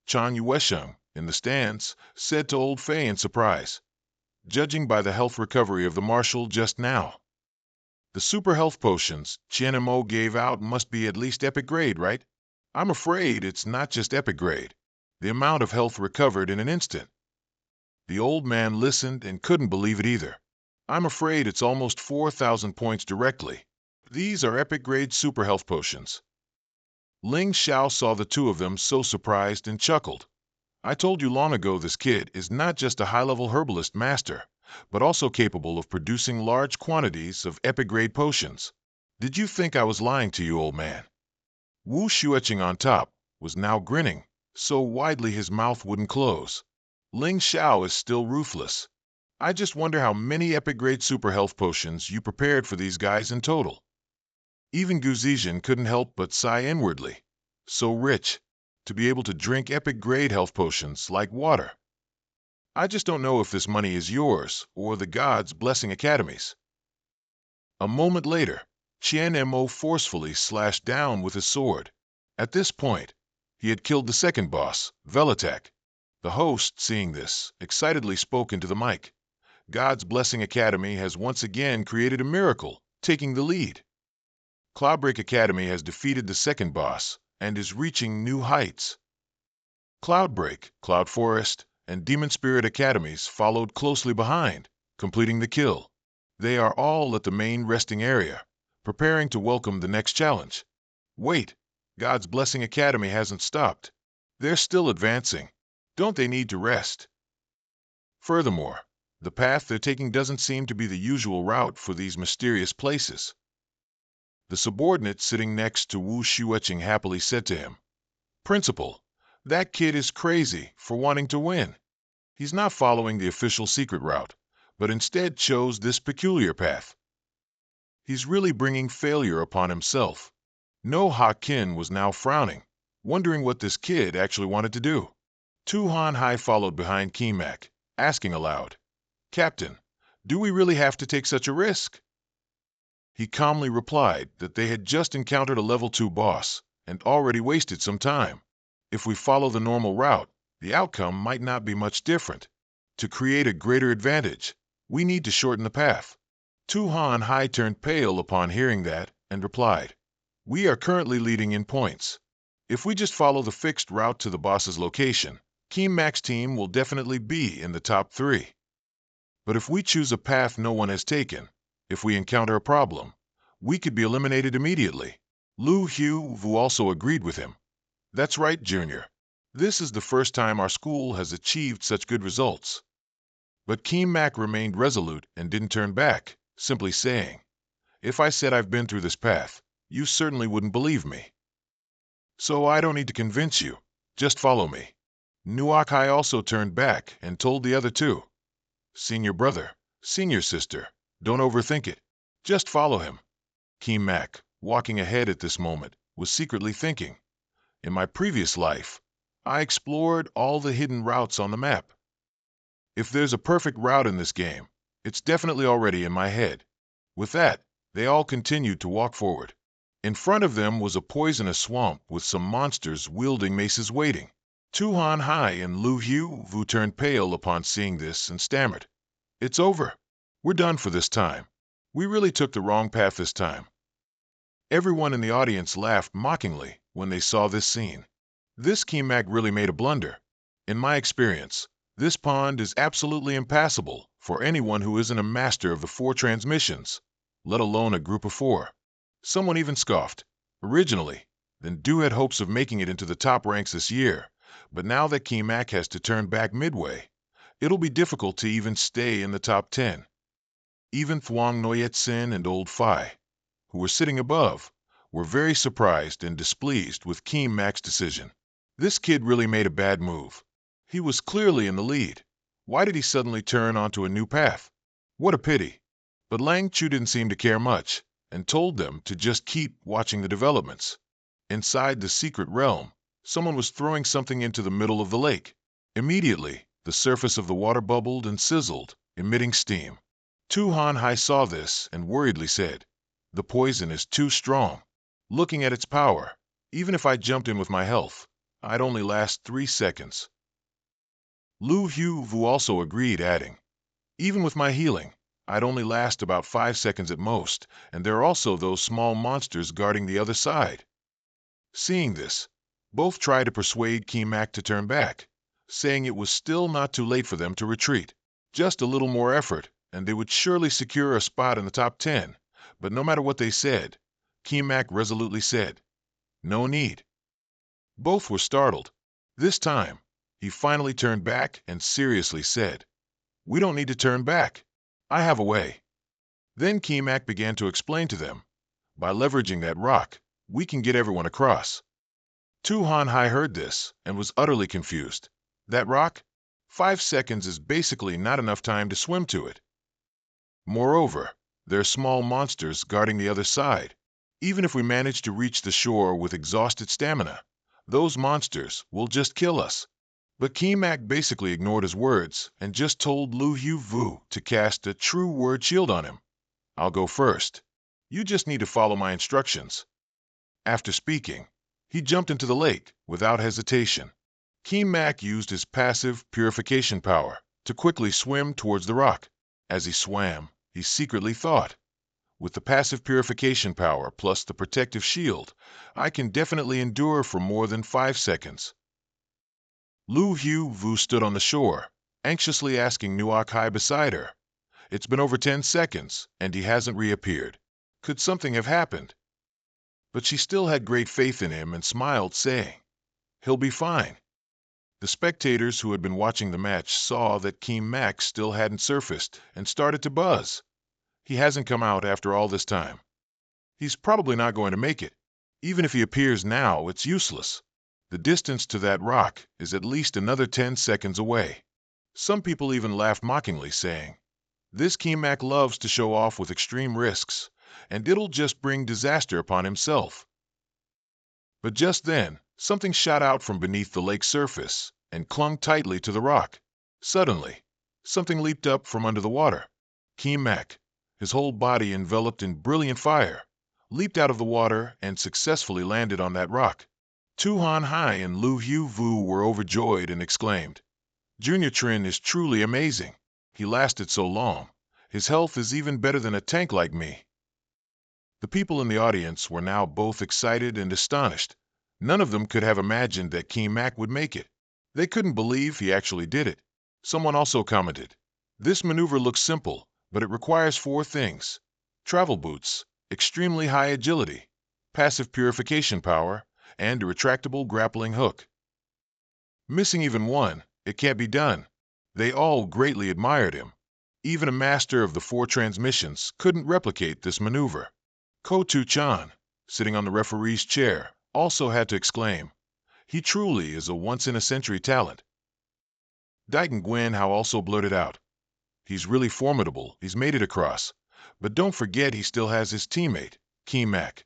Chang Yuesheng, in the stands, said to Old Fei in surprise, judging by the health recovery of the marshal just now. The super health potions Qian and Mo gave out must be at least epic grade, right? I'm afraid it's not just epic grade. The amount of health recovered in an instant. The old man listened and couldn't believe it either. I'm afraid it's almost 4,000 points directly. These are epic grade super health potions. Ling Xiao saw the 2 of them so surprised and chuckled. I told you long ago this kid is not just a high-level herbalist master, but also capable of producing large quantities of epic grade potions. Did you think I was lying to you, old man? Wu Xueqing on top was now grinning, so widely his mouth wouldn't close. Ling Xiao is still ruthless. I just wonder how many epic grade super health potions you prepared for these guys in total. Even Gu Zizhen couldn't help but sigh inwardly. So rich, to be able to drink epic grade health potions like water. I just don't know if this money is yours or the gods' blessing academies. A moment later, Qian and Mo forcefully slashed down with his sword. At this point, he had killed the second boss, Velatak. The host, seeing this, excitedly spoke into the mic. God's Blessing Academy has once again created a miracle, taking the lead. Cloudbreak Academy has defeated the second boss and is reaching new heights. Cloudbreak, Cloud Forest, and Demon Spirit Academies followed closely behind, completing the kill. They are all at the main resting area, preparing to welcome the next challenge. Wait, God's Blessing Academy hasn't stopped. They're still advancing. Don't they need to rest? Furthermore, the path they're taking doesn't seem to be the usual route for these mysterious places. The subordinate sitting next to Wu Xueqing happily said to him, Principal, that kid is crazy for wanting to win. He's not following the official secret route, but instead chose this peculiar path. He's really bringing failure upon himself. No Ha-Kin was now frowning, wondering what this kid actually wanted to do. Tu Han-Hai followed behind Kimak, asking aloud, Captain, do we really have to take such a risk? He calmly replied that they had just encountered a level 2 boss and already wasted some time. If we follow the normal route, the outcome might not be much different. To create a greater advantage, we need to shorten the path. Tu Han-Hai turned pale upon hearing that and replied, We are currently leading in points. If we just follow the fixed route to the boss's location, Kimak's team will definitely be in the top 3. But if we choose a path no one has taken, if we encounter a problem, we could be eliminated immediately. Lu Hu also agreed with him. That's right, Junior. This is the first time our school has achieved such good results. But Kimak remained resolute and didn't turn back, simply saying, If I said I've been through this path, you certainly wouldn't believe me. So I don't need to convince you. Just follow me. Nuakai also turned back and told the other 2. Senior brother, senior sister, don't overthink it. Just follow him. Kimak, walking ahead at this moment, was secretly thinking, In my previous life, I explored all the hidden routes on the map. If there's a perfect route in this game, it's definitely already in my head. With that, they all continued to walk forward. In front of them was a poisonous swamp with some monsters wielding maces waiting. Tuhan Hai and Lu Hu turned pale upon seeing this and stammered, "It's over. We're done for this time. We really took the wrong path this time." Everyone in the audience laughed mockingly when they saw this scene. This Kimak really made a blunder. In my experience, this pond is absolutely impassable for anyone who isn't a master of the four transmissions, let alone a group of four. Someone even scoffed. Originally, then Du had hopes of making it into the top ranks this year, but now that Kimak has to turn back midway, it'll be difficult to even stay in the top 10. Even Thuong Noyet Sin and Old Phi, who were sitting above, were very surprised and displeased with Kimak's decision. This kid really made a bad move. He was clearly in the lead. Why did he suddenly turn onto a new path? What a pity. But Lang Chu didn't seem to care much, and told them to just keep watching the developments. Inside the secret realm, someone was throwing something into the middle of the lake. Immediately, the surface of the water bubbled and sizzled, emitting steam. Tuhan Hai saw this and worriedly said, "The poison is too strong. Looking at its power, even if I jumped in with my health, I'd only last 3 seconds." Lu Hu also agreed, adding, "Even with my healing, I'd only last about 5 seconds at most, and there are also those small monsters guarding the other side." Seeing this, both tried to persuade Kimak to turn back, saying it was still not too late for them to retreat. Just a little more effort, and they would surely secure a spot in the top 10. But no matter what they said, Kimak resolutely said, "No need." Both were startled. This time, he finally turned back and seriously said, "We don't need to turn back. I have a way." Then Kimak began to explain to them, "By leveraging that rock, we can get everyone across." Tuhan Hai heard this and was utterly confused. That rock? 5 seconds is basically not enough time to swim to it. Moreover, there are small monsters guarding the other side. Even if we manage to reach the shore with exhausted stamina, those monsters will just kill us. But Kimak basically ignored his words and just told Lu Hu to cast a true word shield on him. "I'll go first. You just need to follow my instructions." After speaking, he jumped into the lake without hesitation. Kimak used his passive purification power to quickly swim towards the rock. As he swam, he secretly thought, "With the passive purification power plus the protective shield, I can definitely endure for more than 5 seconds." Lu Hu stood on the shore, anxiously asking Nuok Hai beside her. It's been over 10 seconds, and he hasn't reappeared. Could something have happened? But she still had great faith in him and smiled, saying, "He'll be fine." The spectators who had been watching the match saw that Kimak still hadn't surfaced and started to buzz. He hasn't come out after all this time. He's probably not going to make it. Even if he appears now, it's useless. The distance to that rock is at least another 10 seconds away. Some people even laughed mockingly, saying, "This Kimak loves to show off with extreme risks, and it'll just bring disaster upon himself." But just then, something shot out from beneath the lake's surface and clung tightly to the rock. Suddenly, something leaped up from under the water. Kimak, his whole body enveloped in brilliant fire, leaped out of the water and successfully landed on that rock. Tuhan Hai and Lu Hu were overjoyed and exclaimed, "Junior Trin is truly amazing. He lasted so long. His health is even better than a tank like me." The people in the audience were now both excited and astonished. None of them could have imagined that Kimak would make it. They couldn't believe he actually did it. Someone also commented, "This maneuver looks simple, but it requires 4 things: travel boots, extremely high agility, passive purification power, and a retractable grappling hook. Missing even one, it can't be done." They all greatly admired him. Even a master of the 4 transmissions couldn't replicate this maneuver. Ko Tu-chan, sitting on the referee's chair, also had to exclaim, "He truly is a once-in-a-century talent." Daikon Gwen-hao also blurted out, "He's really formidable, he's made it across. But don't forget he still has his teammate, Kimak.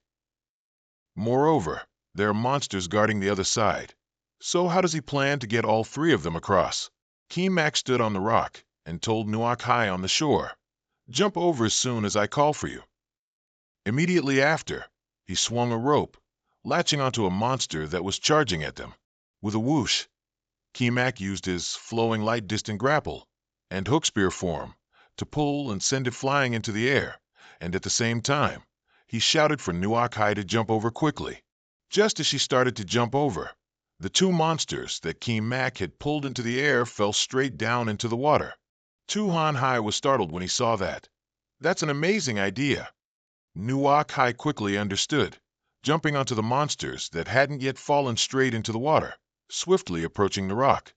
Moreover, there are monsters guarding the other side. So how does he plan to get all three of them across? Keemak stood on the rock and told Nuak Hai on the shore, "Jump over as soon as I call for you." Immediately after, he swung a rope, latching onto a monster that was charging at them. With a whoosh, Keemak used his flowing light distant grapple and hook spear form to pull and send it flying into the air, and at the same time, he shouted for Nuak Hai to jump over quickly. Just as she started to jump over, the two monsters that Keemak had pulled into the air fell straight down into the water. Tuhan Hai was startled when he saw that. "That's an amazing idea." Nuak Hai quickly understood, jumping onto the monsters that hadn't yet fallen straight into the water, swiftly approaching the rock.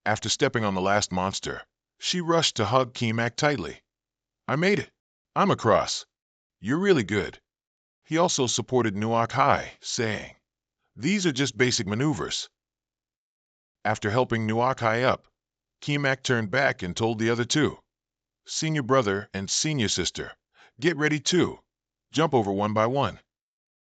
After stepping on the last monster, she rushed to hug Keemak tightly. "I made it. I'm across. You're really good." He also supported Nuak Hai, saying, "These are just basic maneuvers." After helping Nuak Hai up, Keemak turned back and told the other two, "Senior brother and senior sister, get ready too. Jump over one by one."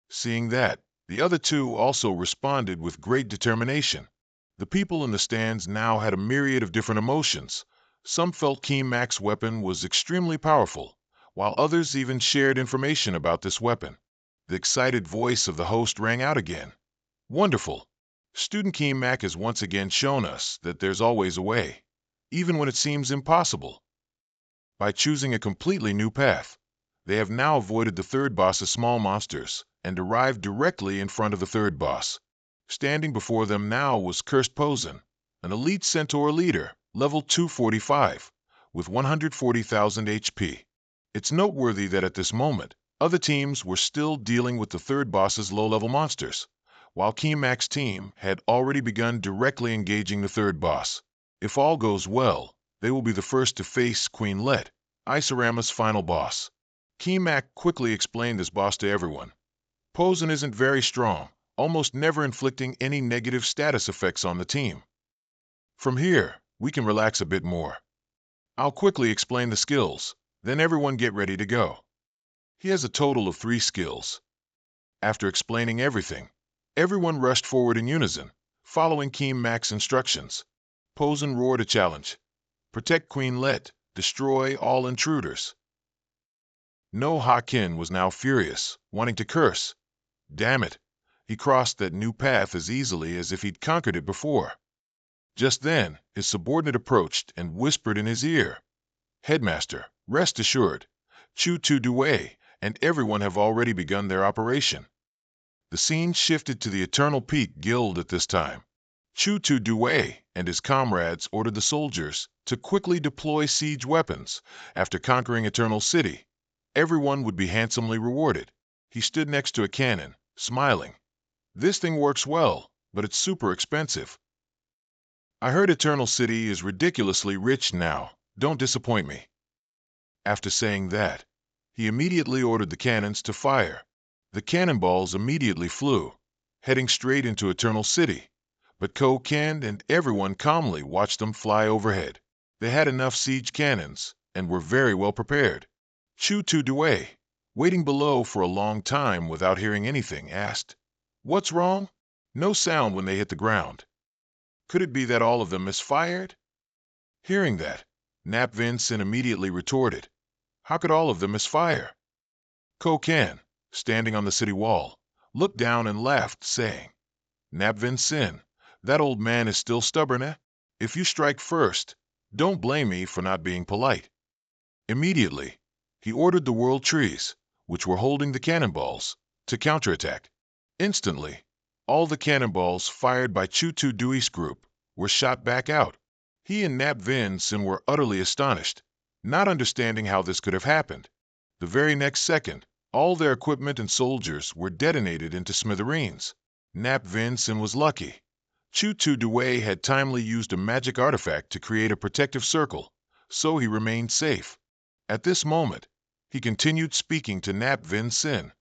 Seeing that, the other two also responded with great determination. The people in the stands now had a myriad of different emotions. Some felt Keemak's weapon was extremely powerful, while others even shared information about this weapon. The excited voice of the host rang out again. "Wonderful! Student Keemak has once again shown us that there's always a way, even when it seems impossible." By choosing a completely new path, they have now avoided the third boss's small monsters and arrived directly in front of the third boss. Standing before them now was Cursed Posen, an elite centaur leader, level 245, with 140,000 HP. It's noteworthy that at this moment, other teams were still dealing with the third boss's low-level monsters, while Keemak's team had already begun directly engaging the third boss. If all goes well, they will be the first to face Queen Let, Isorama's final boss. Keemak quickly explained this boss to everyone. Posen isn't very strong, almost never inflicting any negative status effects on the team. From here, we can relax a bit more. I'll quickly explain the skills, then everyone get ready to go. He has a total of 3 skills. After explaining everything, everyone rushed forward in unison, following Keemak's instructions. Posen roared a challenge. "Protect Queen Let, destroy all intruders." No Hakin was now furious, wanting to curse. Damn it, he crossed that new path as easily as if he'd conquered it before. Just then, his subordinate approached and whispered in his ear, "Headmaster, rest assured, Chu Tu Due and everyone have already begun their operation." The scene shifted to the Eternal Peak Guild at this time. Chu Tu Due and his comrades ordered the soldiers to quickly deploy siege weapons after conquering Eternal City. Everyone would be handsomely rewarded. He stood next to a cannon, smiling. "This thing works well, but it's super expensive. I heard Eternal City is ridiculously rich now. Don't disappoint me." After saying that, he immediately ordered the cannons to fire. The cannonballs immediately flew, heading straight into Eternal City, but Ko Ken and everyone calmly watched them fly overhead. They had enough siege cannons and were very well prepared. Chu Tu Due, waiting below for a long time without hearing anything, asked, "What's wrong?" No sound when they hit the ground. Could it be that all of them misfired? Hearing that, Nap Vincent immediately retorted, "How could all of them misfire?" Ko Ken, standing on the city wall, looked down and laughed, saying, "Nap Vincent, that old man is still stubborn, eh? If you strike first, don't blame me for not being polite." Immediately, he ordered the world trees, which were holding the cannonballs, to counterattack. Instantly, all the cannonballs fired by Chu Tu Due's group were shot back out. He and Nap Vincent were utterly astonished, not understanding how this could have happened. The very next second, all their equipment and soldiers were detonated into smithereens. Nap Vincent was lucky. Chu Tu Due had timely used a magic artifact to create a protective circle, so he remained safe. At this moment, he continued speaking to Nap Vincent.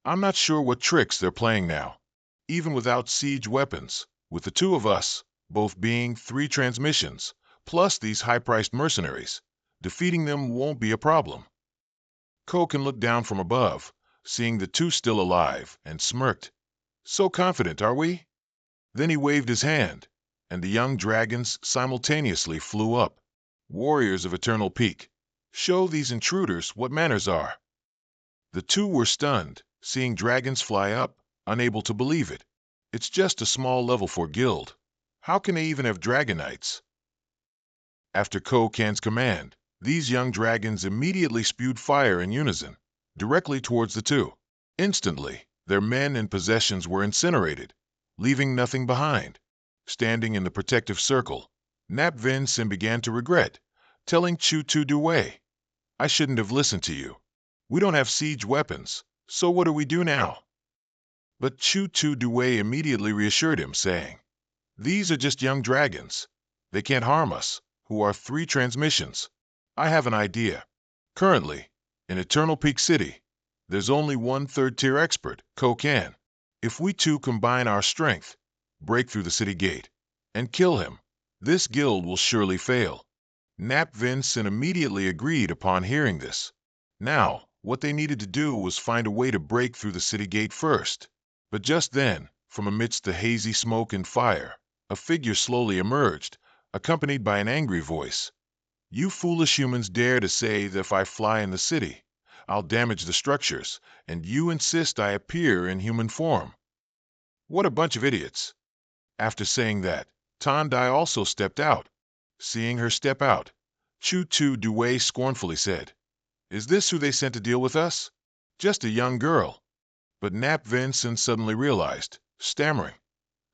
"I'm not sure what tricks they're playing now. Even without siege weapons, with the two of us, both being 3 transmissions, plus these high-priced mercenaries, defeating them won't be a problem." Koken looked down from above, seeing the two still alive, and smirked. "So confident, are we?" Then he waved his hand, and the young dragons simultaneously flew up. Warriors of Eternal Peak, show these intruders what manners are. The two were stunned, seeing dragons fly up, unable to believe it. It's just a small level 4 guild. How can they even have dragon knights? After Ko-Kan's command, these young dragons immediately spewed fire in unison, directly towards the two. Instantly, their men and possessions were incinerated, leaving nothing behind. Standing in the protective circle, Nap Vin-Sin began to regret, telling Chu-Tu Due, "I shouldn't have listened to you. We don't have siege weapons, so what do we do now?" But Chu-Tu Due immediately reassured him, saying, "These are just young dragons. They can't harm us, who are 3 transmissions. I have an idea. Currently, in Eternal Peak City, there's only one third-tier expert, Ko-Kan. If we two combine our strength, break through the city gate, and kill him, this guild will surely fail." Nap Vin-Sin immediately agreed upon hearing this. Now, what they needed to do was find a way to break through the city gate first. But just then, from amidst the hazy smoke and fire, a figure slowly emerged, accompanied by an angry voice. "You foolish humans dare to say that if I fly in the city, I'll damage the structures, and you insist I appear in human form. What a bunch of idiots." After saying that, Tandai also stepped out. Seeing her step out, Chu-Tu Due scornfully said, "Is this who they sent to deal with us? Just a young girl." But Nap Vin-Sin suddenly realized, stammering,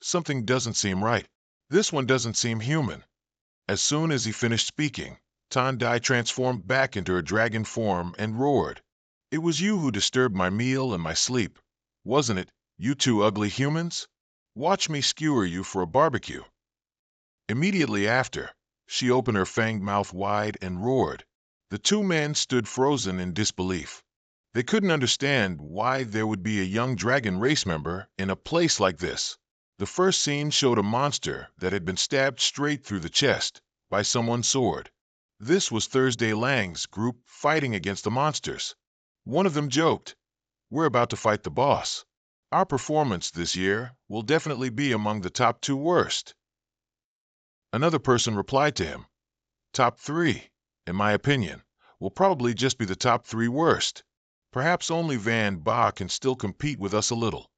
"Something doesn't seem right. This one doesn't seem human." As soon as he finished speaking, Tandai transformed back into her dragon form and roared, "It was you who disturbed my meal and my sleep, wasn't it, you two ugly humans? Watch me skewer you for a barbecue." Immediately after, she opened her fanged mouth wide and roared. The two men stood frozen in disbelief. They couldn't understand why there would be a young dragon race member in a place like this. The first scene showed a monster that had been stabbed straight through the chest by someone's sword. This was Thursday Lang's group fighting against the monsters. One of them joked, "We're about to fight the boss. Our performance this year will definitely be among the top 2 worst." Another person replied to him, "Top 3, in my opinion, will probably just be the top 3 worst. Perhaps only Van Ba can still compete with us a little."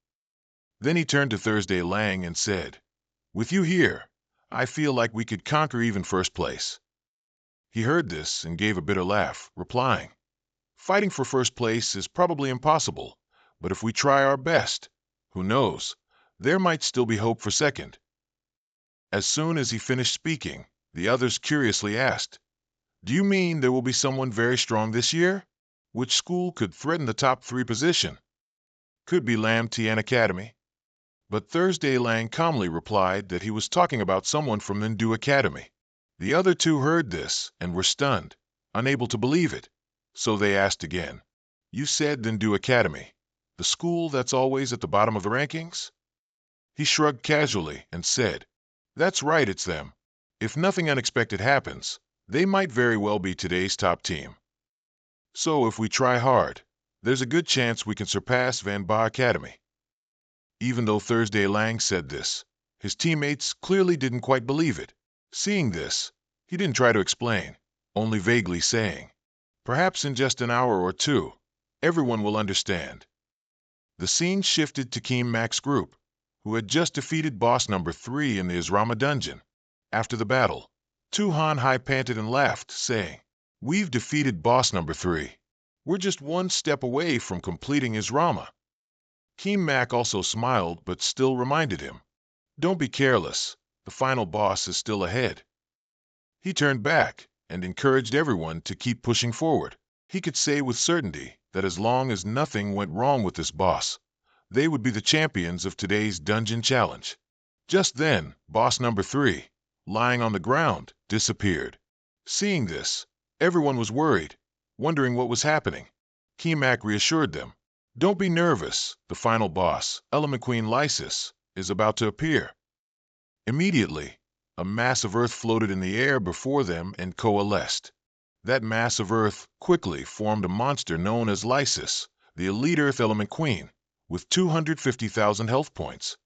Then he turned to Thursday Lang and said, "With you here, I feel like we could conquer even first place." He heard this and gave a bitter laugh, replying, "Fighting for first place is probably impossible, but if we try our best, who knows, there might still be hope for second." As soon as he finished speaking, the others curiously asked, "Do you mean there will be someone very strong this year? Which school could threaten the top 3 position?" "Could be Lam Tian Academy." But Thursday Lang calmly replied that he was talking about someone from Nindu Academy. The other two heard this and were stunned, unable to believe it. So they asked again, "You said Nindu Academy, the school that's always at the bottom of the rankings?" He shrugged casually and said, "That's right, it's them. If nothing unexpected happens, they might very well be today's top team. So if we try hard, there's a good chance we can surpass Van Ba Academy." Even though Thursday Lang said this, his teammates clearly didn't quite believe it. Seeing this, he didn't try to explain, only vaguely saying, "Perhaps in just an hour or two, everyone will understand." The scene shifted to Keem Mac's group, who had just defeated boss number 3 in the Israma dungeon. After the battle, Tu-Han Hai panted and laughed, saying, "We've defeated boss number 3. We're just one step away from completing Israma." Keem Mac also smiled but still reminded him, "Don't be careless, the final boss is still ahead." He turned back and encouraged everyone to keep pushing forward. He could say with certainty that as long as nothing went wrong with this boss, they would be the champions of today's dungeon challenge. Just then, boss number 3, lying on the ground, disappeared. Seeing this, everyone was worried, wondering what was happening. Keemac reassured them, "Don't be nervous, the final boss, Element Queen Lysis, is about to appear." Immediately, a mass of earth floated in the air before them and coalesced. That mass of earth quickly formed a monster known as Lysis, the elite Earth Element Queen, with 250,000 health points.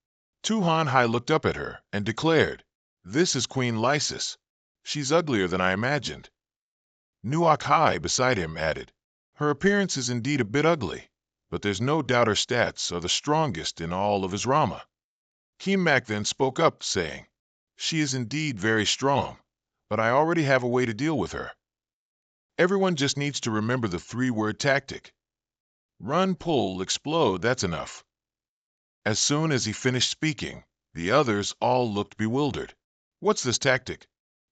Tu Han Hai looked up at her and declared, "This is Queen Lysis. She's uglier than I imagined." Nuak Hai beside him added, "Her appearance is indeed a bit ugly, but there's no doubt her stats are the strongest in all of Israma." Kim Mak then spoke up, saying, "She is indeed very strong, but I already have a way to deal with her. Everyone just needs to remember the three-word tactic. Run, pull, explode, that's enough." As soon as he finished speaking, the others all looked bewildered. "What's this tactic?"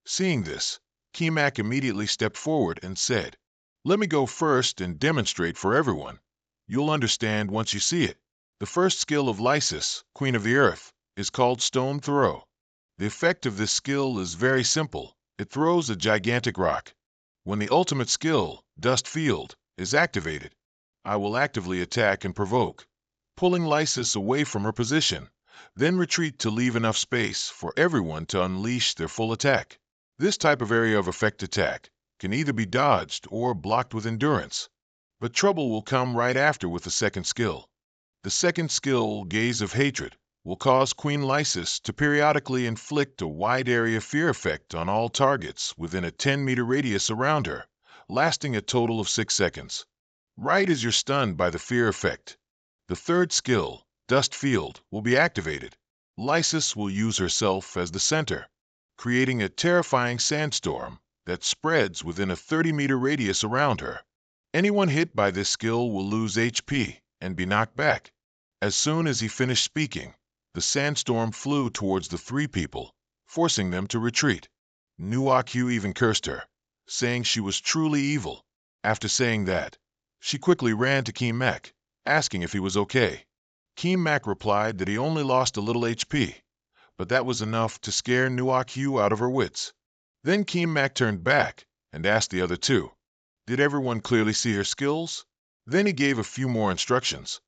Seeing this, Kimak immediately stepped forward and said, "Let me go first and demonstrate for everyone. You'll understand once you see it. The first skill of Lysis, Queen of the Earth, is called Stone Throw. The effect of this skill is very simple. It throws a gigantic rock. When the ultimate skill, Dust Field, is activated, I will actively attack and provoke, pulling Lysis away from her position, then retreat to leave enough space for everyone to unleash their full attack. This type of area of effect attack can either be dodged or blocked with endurance, but trouble will come right after with the second skill. The second skill, Gaze of Hatred, will cause Queen Lysis to periodically inflict a wide area fear effect on all targets within a 10-meter radius around her, lasting a total of 6 seconds. Right as you're stunned by the fear effect, the third skill, Dust Field, will be activated. Lysis will use herself as the center, creating a terrifying sandstorm that spreads within a 30-meter radius around her. Anyone hit by this skill will lose HP and be knocked back. As soon as he finished speaking, the sandstorm flew towards the three people, forcing them to retreat. Nuakyu even cursed her, saying she was truly evil. After saying that, she quickly ran to Kimak, asking if he was okay. Kimak replied that he only lost a little HP, but that was enough to scare Nuakyu out of her wits. Then Kimak turned back and asked the other two, "Did everyone clearly see her skills?" Then he gave a few more instructions.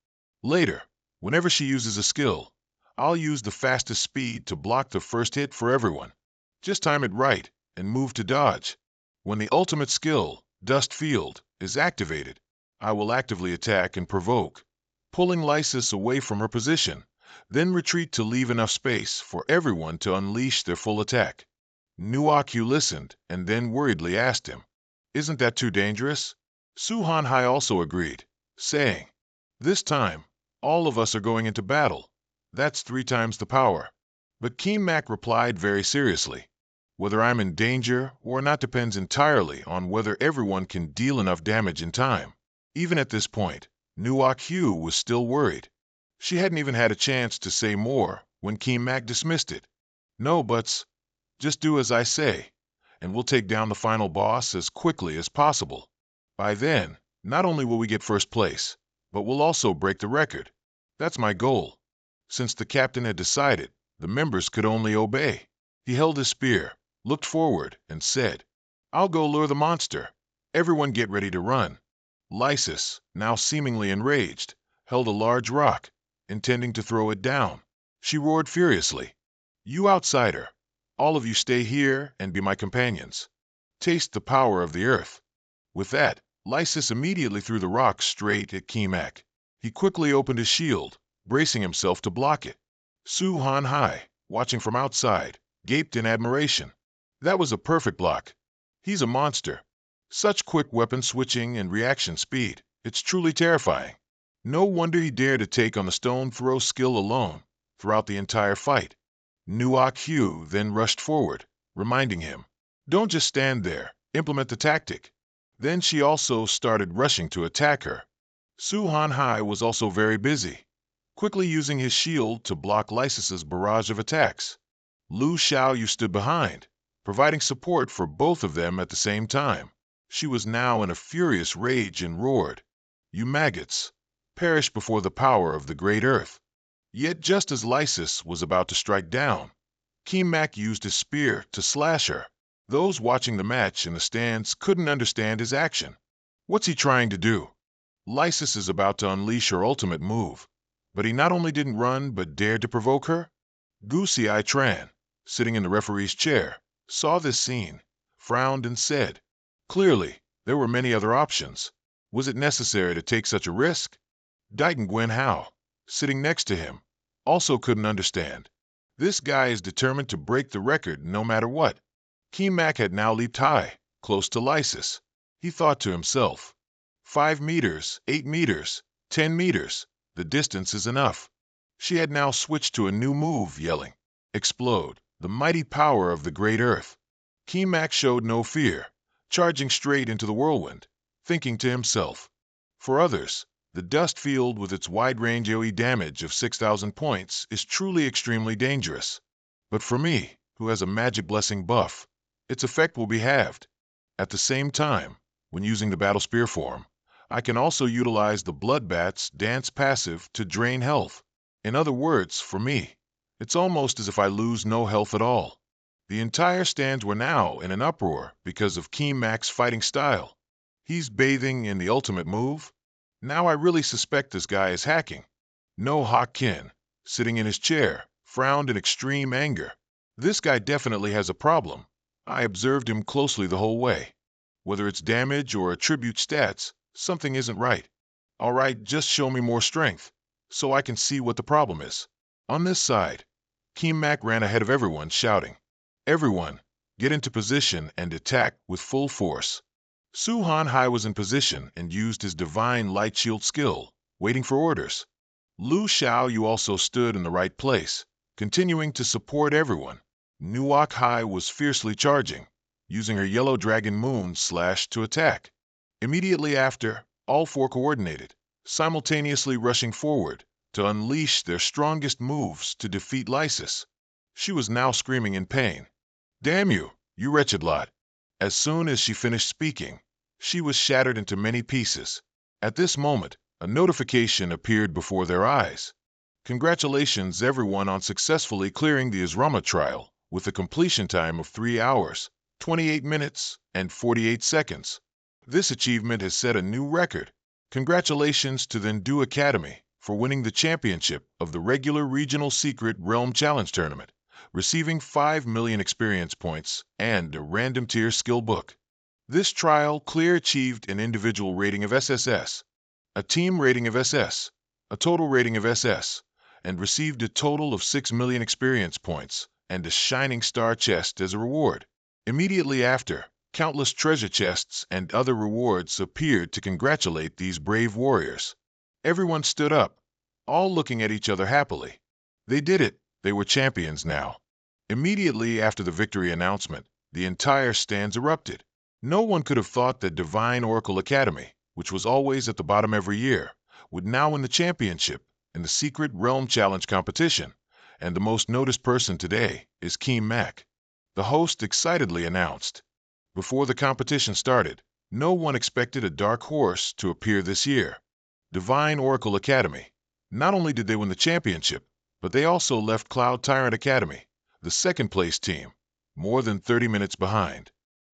"Later, whenever she uses a skill, I'll use the fastest speed to block the first hit for everyone. Just time it right and move to dodge. When the ultimate skill, Dust Field, is activated, I will actively attack and provoke, pulling Lysis away from her position, then retreat to leave enough space for everyone to unleash their full attack." Nuakyu listened and then worriedly asked him, "Isn't that too dangerous?" Suhan Hai also agreed, saying, "This time, all of us are going into battle. That's 3 times the power." But Kimak replied very seriously, "Whether I'm in danger or not depends entirely on whether everyone can deal enough damage in time." Even at this point, Nuakyu was still worried. She hadn't even had a chance to say more when Kimak dismissed it. "No buts. Just do as I say, and we'll take down the final boss as quickly as possible. By then, not only will we get first place, but we'll also break the record. That's my goal." Since the captain had decided, the members could only obey. He held his spear, looked forward, and said, "I'll go lure the monster. Everyone get ready to run." Lysis, now seemingly enraged, held a large rock, intending to throw it down. She roared furiously, "You outsider! All of you stay here and be my companions. Taste the power of the earth." With that, Lysis immediately threw the rock straight at Kimak. He quickly opened his shield, bracing himself to block it. Suhan Hai, watching from outside, gaped in admiration. That was a perfect block. He's a monster. Such quick weapon switching and reaction speed. It's truly terrifying. No wonder he dared to take on the stone throw skill alone throughout the entire fight. Nuak Hugh then rushed forward, reminding him, "Don't just stand there. Implement the tactic." Then she also started rushing to attack her. Suhan Hai was also very busy, quickly using his shield to block Lysis's barrage of attacks. Lu Xiaoyu stood behind, providing support for both of them at the same time. She was now in a furious rage and roared, "You maggots, perish before the power of the great earth." Yet just as Lysis was about to strike down, Kimak used his spear to slash her. Those watching the match in the stands couldn't understand his action. What's he trying to do? Lysis is about to unleash her ultimate move, but he not only didn't run but dared to provoke her? Goosey Eye Tran, sitting in the referee's chair, saw this scene, frowned and said, "Clearly, there were many other options. Was it necessary to take such a risk?" Daiten Gwen Hao, sitting next to him, also couldn't understand. This guy is determined to break the record no matter what. Keemak had now leaped high, close to Lysis. He thought to himself, 5 meters, 8 meters, 10 meters, the distance is enough. She had now switched to a new move, yelling, "Explode, the mighty power of the great earth." Keemak showed no fear, charging straight into the whirlwind, thinking to himself, for others, the dust field with its wide-range AoE damage of 6,000 points is truly extremely dangerous. But for me, who has a magic blessing buff, its effect will be halved. At the same time, when using the Battle Spear form, I can also utilize the Bloodbat's Dance passive to drain health. In other words, for me, it's almost as if I lose no health at all. The entire stands were now in an uproar because of Keemak's fighting style. He's bathing in the ultimate move. Now I really suspect this guy is hacking. No Hawk-Kin, sitting in his chair, frowned in extreme anger. This guy definitely has a problem. I observed him closely the whole way. Whether it's damage or attribute stats, something isn't right. All right, just show me more strength, so I can see what the problem is. On this side, Keemak ran ahead of everyone, shouting, "Everyone, get into position and attack with full force." Suhan Hai was in position and used his divine light shield skill, waiting for orders. Lu Xiao Yu also stood in the right place, continuing to support everyone. Nuok Hai was fiercely charging, using her yellow dragon moon slash to attack. Immediately after, all four coordinated, simultaneously rushing forward to unleash their strongest moves to defeat Lysis. She was now screaming in pain. "Damn you, you wretched lot!" As soon as she finished speaking, she was shattered into many pieces. At this moment, a notification appeared before their eyes. "Congratulations everyone on successfully clearing the Izrama trial with a completion time of 3 hours, 28 minutes, and 48 seconds. This achievement has set a new record. Congratulations to the Ndu Academy for winning the championship of the regular Regional Secret Realm Challenge Tournament, receiving 5 million experience points and a random tier skill book. This trial clear achieved an individual rating of SSS, a team rating of SS, a total rating of SS, and received a total of 6 million experience points and a shining star chest as a reward. Immediately after, countless treasure chests and other rewards appeared to congratulate these brave warriors. Everyone stood up, all looking at each other happily. They did it. They were champions now. Immediately after the victory announcement, the entire stands erupted. No one could have thought that Divine Oracle Academy, which was always at the bottom every year, would now win the championship in the Secret Realm Challenge competition, and the most noticed person today is Keemak. The host excitedly announced. Before the competition started, no one expected a dark horse to appear this year. Divine Oracle Academy. Not only did they win the championship, but they also left Cloud Tyrant Academy, the second-place team, more than 30 minutes behind.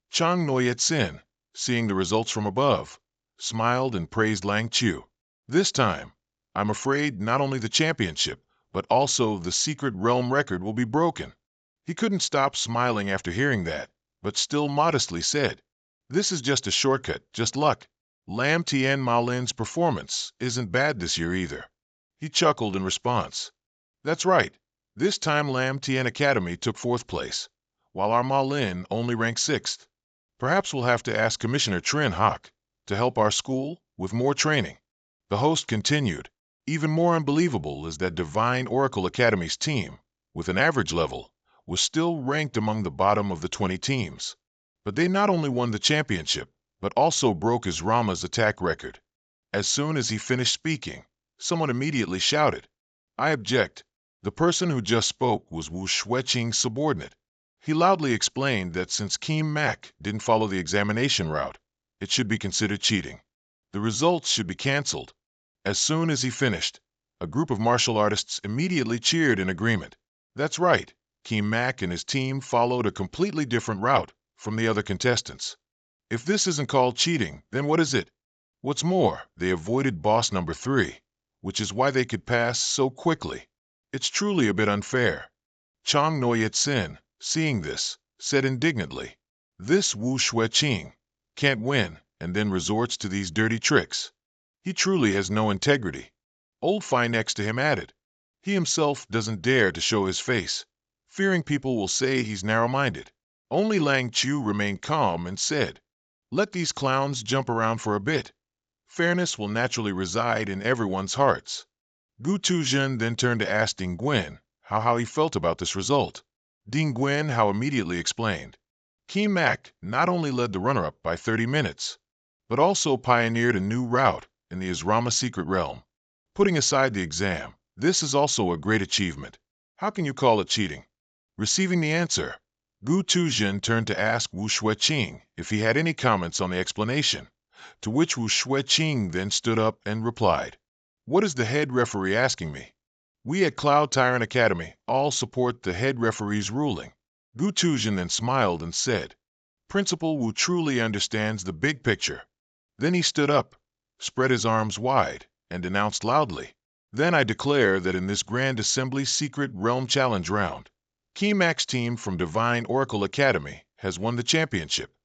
Chang Noyet-Sin, seeing the results from above, smiled and praised Lang Chu. This time, I'm afraid not only the championship, but also the secret realm record will be broken. He couldn't stop smiling after hearing that, but still modestly said, "This is just a shortcut, just luck. Lam Tien Malin's performance isn't bad this year either." He chuckled in response. "That's right. This time Lam Tien Academy took 4th place, while our Malin only ranked 6th. Perhaps we'll have to ask Commissioner Trin Hawk to help our school with more training." The host continued. Even more unbelievable is that Divine Oracle Academy's team, with an average level, was still ranked among the bottom of the 20 teams. But they not only won the championship, but also broke Izrama's attack record. As soon as he finished speaking, someone immediately shouted, "I object." The person who just spoke was Wu Shueqing's subordinate. He loudly explained that since Keemak didn't follow the examination route, it should be considered cheating. The results should be cancelled. As soon as he finished, a group of martial artists immediately cheered in agreement. That's right, Keemak and his team followed a completely different route from the other contestants. If this isn't called cheating, then what is it? What's more, they avoided boss number 3, which is why they could pass so quickly. It's truly a bit unfair. Chang Noyet-Sin, seeing this, said indignantly, "This Wu Shueqing can't win and then resorts to these dirty tricks. He truly has no integrity." Old Phi next to him added, He himself doesn't dare to show his face, fearing people will say he's narrow-minded. Only Lang Chu remained calm and said, "Let these clowns jump around for a bit. Fairness will naturally reside in everyone's hearts." Gu Tuzhen then turned to ask Ding Guen how he felt about this result. Ding Guen immediately explained. Qi Mak not only led the runner-up by 30 minutes, but also pioneered a new route in the Asrama secret realm. Putting aside the exam, this is also a great achievement. How can you call it cheating? Receiving the answer, Gu Tuzhen turned to ask Wu Shueqing if he had any comments on the explanation, to which Wu Shueqing then stood up and replied, "What is the head referee asking me? We at Cloud Tyrant Academy all support the head referee's ruling." Gu Tuzhen then smiled and said, "Principal Wu truly understands the big picture." Then he stood up, spread his arms wide, and announced loudly, "Then I declare that in this Grand Assembly Secret Realm Challenge round, Qi Mak's team from Divine Oracle Academy has won the championship,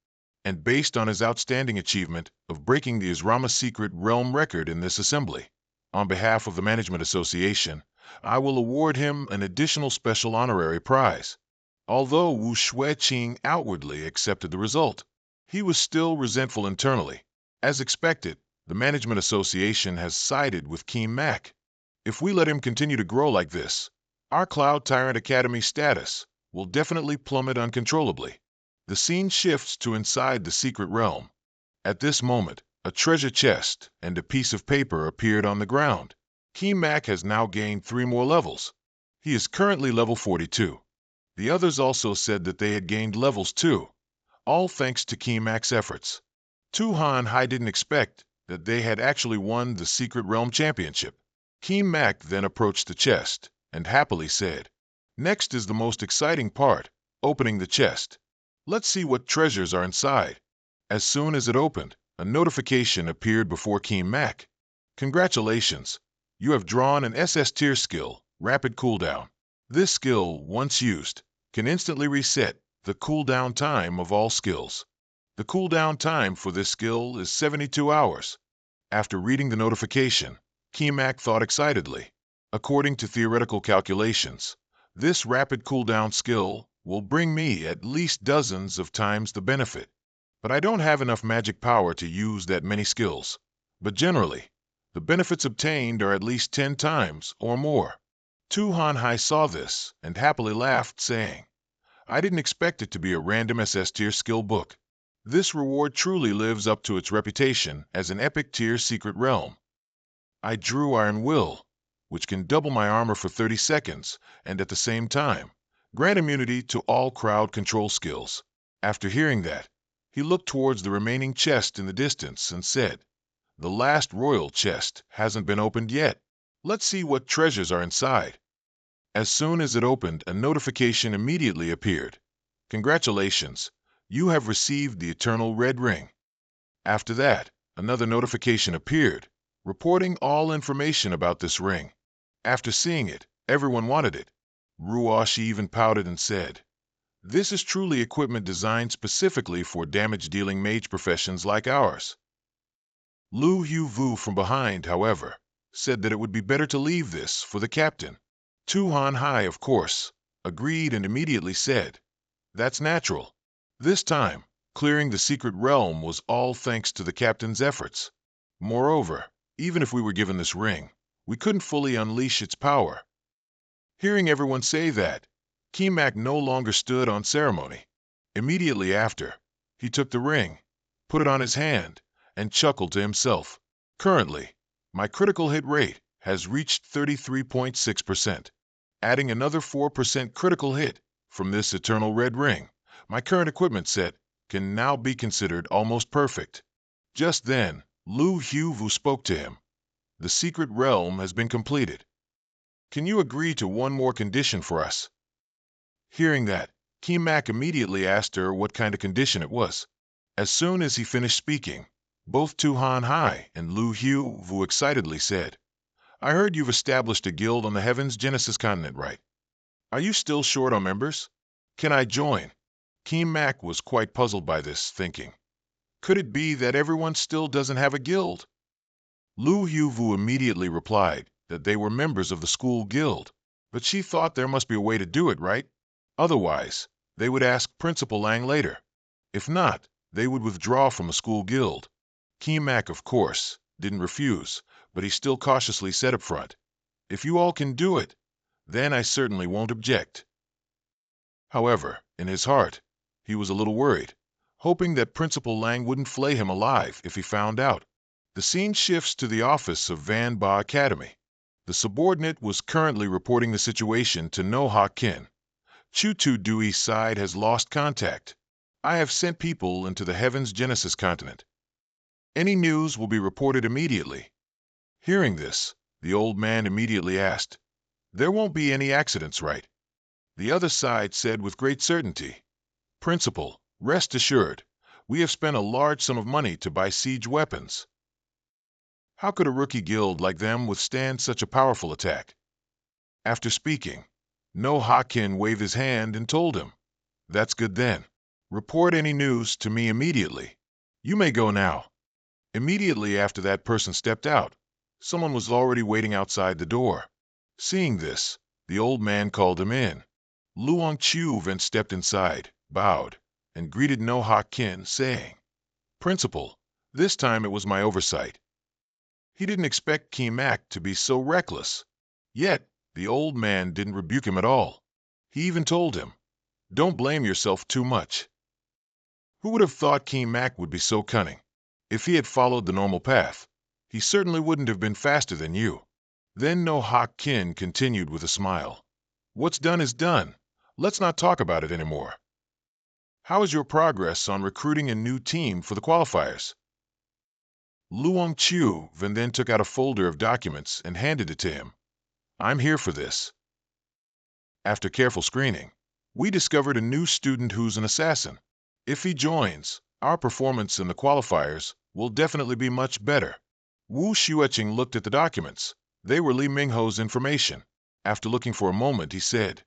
and based on his outstanding achievement of breaking the Asrama Secret Realm record in this assembly, on behalf of the Management Association, I will award him an additional special honorary prize." Although Wu Shueqing outwardly accepted the result, he was still resentful internally. As expected, the Management Association has sided with Qi Mak. If we let him continue to grow like this, our Cloud Tyrant Academy status will definitely plummet uncontrollably. The scene shifts to inside the secret realm. At this moment, a treasure chest and a piece of paper appeared on the ground. Qi Mak has now gained 3 more levels. He is currently level 42. The others also said that they had gained levels too, all thanks to Qi Mak's efforts. Tu Han Hai didn't expect that they had actually won the Secret Realm Championship. Qi Mak then approached the chest and happily said, "Next is the most exciting part, opening the chest. Let's see what treasures are inside." As soon as it opened, a notification appeared before Qi Mak. "Congratulations, you have drawn an SS tier skill, Rapid Cooldown. This skill, once used, can instantly reset the cooldown time of all skills. The cooldown time for this skill is 72 hours. After reading the notification, Qi Mak thought excitedly. According to theoretical calculations, this rapid cooldown skill will bring me at least dozens of times the benefit. But I don't have enough magic power to use that many skills. But generally, the benefits obtained are at least 10 times or more." Tu Han Hai saw this and happily laughed, saying, "I didn't expect it to be a random SS tier skill book. This reward truly lives up to its reputation as an epic tier secret realm. I drew Iron Will, which can double my armor for 30 seconds and at the same time grant immunity to all crowd control skills." After hearing that, he looked towards the remaining chest in the distance and said, "The last royal chest hasn't been opened yet. Let's see what treasures are inside." As soon as it opened, a notification immediately appeared. "Congratulations, you have received the Eternal Red Ring." After that, another notification appeared, reporting all information about this ring. After seeing it, everyone wanted it. Ruoshi even pouted and said, "This is truly equipment designed specifically for damage-dealing mage professions like ours." Lu Hu Vu from behind, however, said that it would be better to leave this for the captain. Tu Han Hai, of course, agreed and immediately said, "That's natural. This time, clearing the secret realm was all thanks to the captain's efforts. Moreover, even if we were given this ring, we couldn't fully unleash its power." Hearing everyone say that, Qi Mak no longer stood on ceremony. Immediately after, he took the ring, put it on his hand, and chuckled to himself. "Currently, my critical hit rate has reached 33.6%. Adding another 4% critical hit from this Eternal Red Ring, my current equipment set can now be considered almost perfect." Just then, Lu Hu spoke to him. "The secret realm has been completed. Can you agree to one more condition for us?" Hearing that, Qi Mak immediately asked her what kind of condition it was. As soon as he finished speaking, both Tu Han Hai and Lu Hu excitedly said, "I heard you've established a guild on the Heaven's Genesis continent, right? Are you still short on members? Can I join?" Qi Mak was quite puzzled by this, thinking, could it be that everyone still doesn't have a guild? Lu Hu immediately replied, that they were members of the school guild, but she thought there must be a way to do it, right? Otherwise, they would ask Principal Lang later. If not, they would withdraw from the school guild. Keemak, of course, didn't refuse, but he still cautiously said up front, "If you all can do it, then I certainly won't object." However, in his heart, he was a little worried, hoping that Principal Lang wouldn't flay him alive if he found out. The scene shifts to the office of Van Ba Academy. The subordinate was currently reporting the situation to No Ha Kin. Chutu Dui's side has lost contact. I have sent people into the Heaven's Genesis continent. Any news will be reported immediately. Hearing this, the old man immediately asked, "There won't be any accidents, right?" The other side said with great certainty, "Principal, rest assured, we have spent a large sum of money to buy siege weapons." How could a rookie guild like them withstand such a powerful attack? After speaking, No Hakin waved his hand and told him, "That's good then. Report any news to me immediately. You may go now." Immediately after that person stepped out, someone was already waiting outside the door. Seeing this, the old man called him in. Luong Chu then stepped inside, bowed, and greeted No Hakin, saying, "Principal, this time it was my oversight." He didn't expect Keemak to be so reckless. Yet, the old man didn't rebuke him at all. He even told him, "Don't blame yourself too much." Who would have thought Keemak would be so cunning? If he had followed the normal path, he certainly wouldn't have been faster than you. Then No Hak Kin continued with a smile. "What's done is done. Let's not talk about it anymore. How is your progress on recruiting a new team for the qualifiers?" Luong Chu then took out a folder of documents and handed it to him. "I'm here for this." After careful screening, we discovered a new student who's an assassin. If he joins, our performance in the qualifiers will definitely be much better. Wu Xueqing looked at the documents. They were Li Mingho's information. After looking for a moment, he said,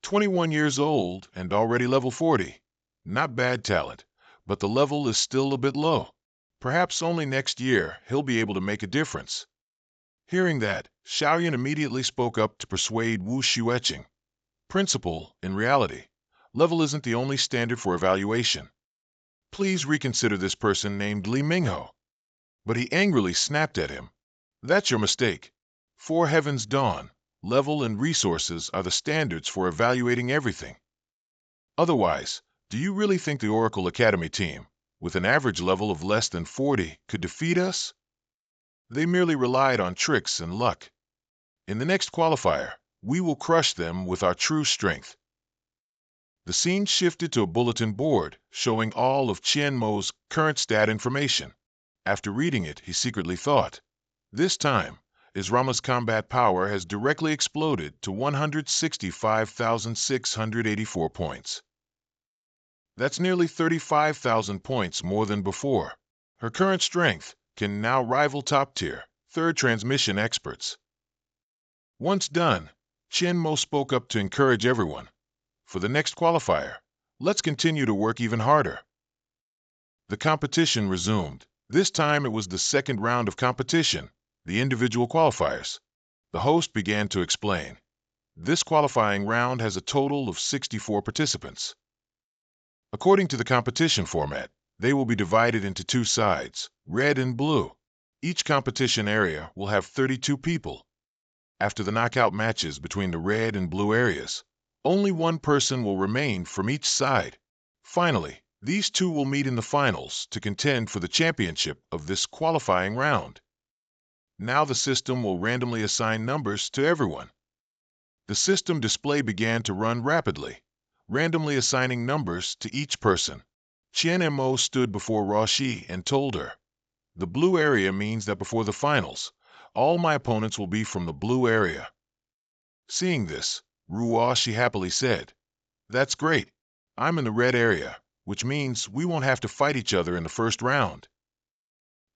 21 years old and already level 40. Not bad talent, but the level is still a bit low. Perhaps only next year he'll be able to make a difference." Hearing that, Xiaoyan immediately spoke up to persuade Wu Xueqing. "Principal, in reality, level isn't the only standard for evaluation. Please reconsider this person named Li Mingho." But he angrily snapped at him. "That's your mistake. For Heaven's Dawn, level and resources are the standards for evaluating everything. Otherwise, do you really think the Oracle Academy team, with an average level of less than 40, could defeat us? They merely relied on tricks and luck. In the next qualifier, we will crush them with our true strength." The scene shifted to a bulletin board showing all of Qian Mo's current stat information. After reading it, he secretly thought, "This time, Israma's combat power has directly exploded to 165,684 points. That's nearly 35,000 points more than before. Her current strength can now rival top-tier, third transmission experts." Once done, Qian Mo spoke up to encourage everyone. "For the next qualifier, let's continue to work even harder." The competition resumed. This time it was the second round of competition, the individual qualifiers. The host began to explain. This qualifying round has a total of 64 participants. According to the competition format, they will be divided into two sides, red and blue. Each competition area will have 32 people. After the knockout matches between the red and blue areas, only one person will remain from each side. Finally, these two will meet in the finals to contend for the championship of this qualifying round. Now the system will randomly assign numbers to everyone. The system display began to run rapidly, randomly assigning numbers to each person. Qian Mo stood before Roshi and told her, "The blue area means that before the finals, all my opponents will be from the blue area." Seeing this, Ruoshi happily said, "That's great. I'm in the red area, which means we won't have to fight each other in the first round."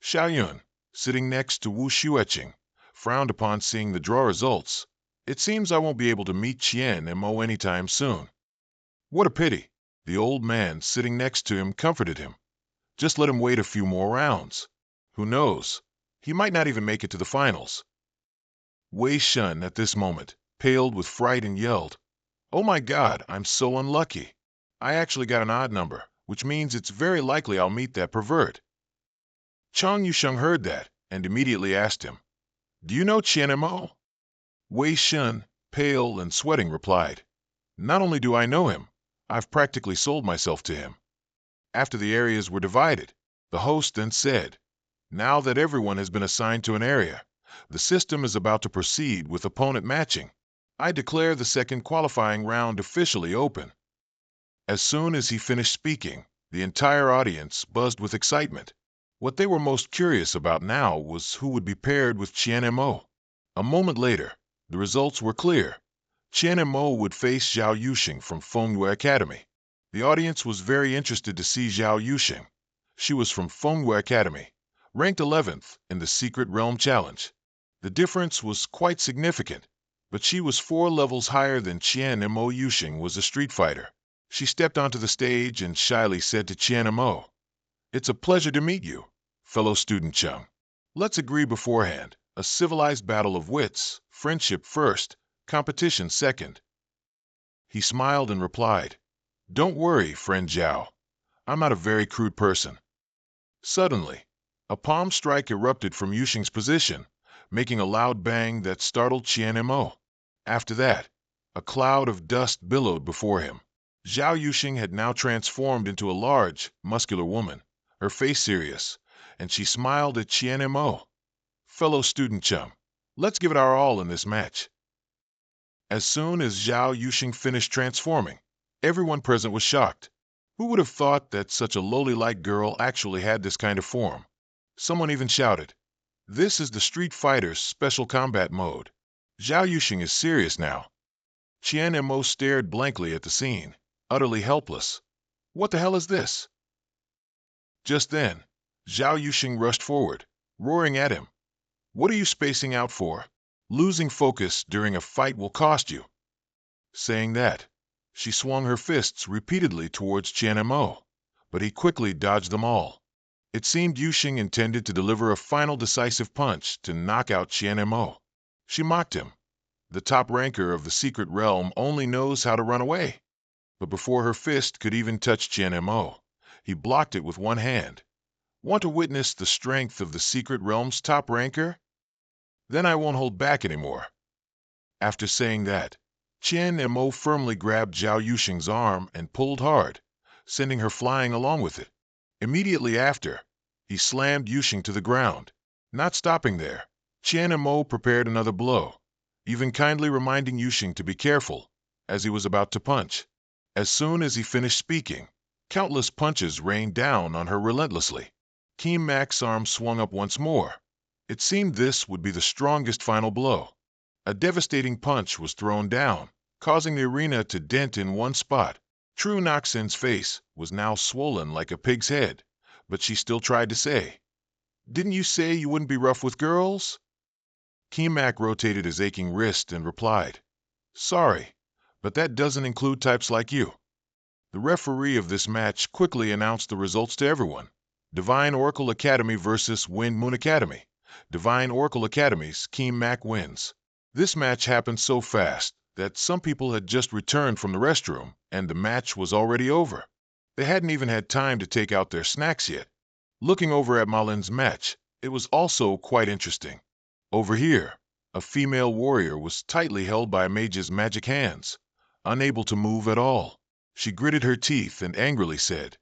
Xiaoyun, sitting next to Wu Xueqing, frowned upon seeing the draw results. "It seems I won't be able to meet Qian and Mo anytime soon." "What a pity." The old man sitting next to him comforted him. "Just let him wait a few more rounds. Who knows? He might not even make it to the finals." Wei Shun, at this moment, paled with fright and yelled, "Oh my God, I'm so unlucky. I actually got an odd number, which means it's very likely I'll meet that pervert." Chang Yusheng heard that and immediately asked him, "Do you know Qian Mo?" Wei Shun, pale and sweating, replied, "Not only do I know him, I've practically sold myself to him." After the areas were divided, the host then said, "Now that everyone has been assigned to an area, the system is about to proceed with opponent matching. I declare the second qualifying round officially open." As soon as he finished speaking, the entire audience buzzed with excitement. What they were most curious about now was who would be paired with Qian Mo. A moment later, the results were clear. Qian Mo would face Zhao Yuxing from Fengyue Academy. The audience was very interested to see Zhao Yuxing. She was from Fengyue Academy, ranked 11th in the Secret Realm Challenge. The difference was quite significant, but she was 4 levels higher than Qian Mo. Yuxing was a street fighter. She stepped onto the stage and shyly said to Qian Mo, "It's a pleasure to meet you, fellow student Chung. Let's agree beforehand, a civilized battle of wits, friendship first, competition second." He smiled and replied, "Don't worry, friend Zhao. I'm not a very crude person." Suddenly, a palm strike erupted from Yuxing's position, making a loud bang that startled Qian Mo. After that, a cloud of dust billowed before him. Zhao Yuxing had now transformed into a large, muscular woman, her face serious, and she smiled at Qian Mo. "Fellow student chum, let's give it our all in this match." As soon as Zhao Yuxing finished transforming, everyone present was shocked. Who would have thought that such a lowly-like girl actually had this kind of form? Someone even shouted, "This is the Street Fighter's special combat mode. Zhao Yuxing is serious now." Qian Mo stared blankly at the scene, utterly helpless. What the hell is this? Just then, Zhao Yuxing rushed forward, roaring at him. "What are you spacing out for? Losing focus during a fight will cost you." Saying that, she swung her fists repeatedly towards Qian Mo, but he quickly dodged them all. It seemed Yuxing intended to deliver a final decisive punch to knock out Qian Mo. She mocked him. The top ranker of the secret realm only knows how to run away. But before her fist could even touch Qian Mo, he blocked it with one hand. Want to witness the strength of the secret realm's top ranker? Then I won't hold back anymore. After saying that, Qian Mo firmly grabbed Zhao Yuxing's arm and pulled hard, sending her flying along with it. Immediately after, he slammed Yuxing to the ground. Not stopping there, Qian Mo prepared another blow, even kindly reminding Yuxing to be careful, as he was about to punch. As soon as he finished speaking, countless punches rained down on her relentlessly. Keem Mac's arm swung up once more. It seemed this would be the strongest final blow. A devastating punch was thrown down, causing the arena to dent in one spot. True Noxin's face was now swollen like a pig's head, but she still tried to say, "Didn't you say you wouldn't be rough with girls?" Keem Mac rotated his aching wrist and replied, "Sorry, but that doesn't include types like you." The referee of this match quickly announced the results to everyone. Divine Oracle Academy versus Wind Moon Academy. Divine Oracle Academy's Keem Mac wins. This match happened so fast that some people had just returned from the restroom and the match was already over. They hadn't even had time to take out their snacks yet. Looking over at Malin's match, it was also quite interesting. Over here, a female warrior was tightly held by a mage's magic hands, unable to move at all. She gritted her teeth and angrily said,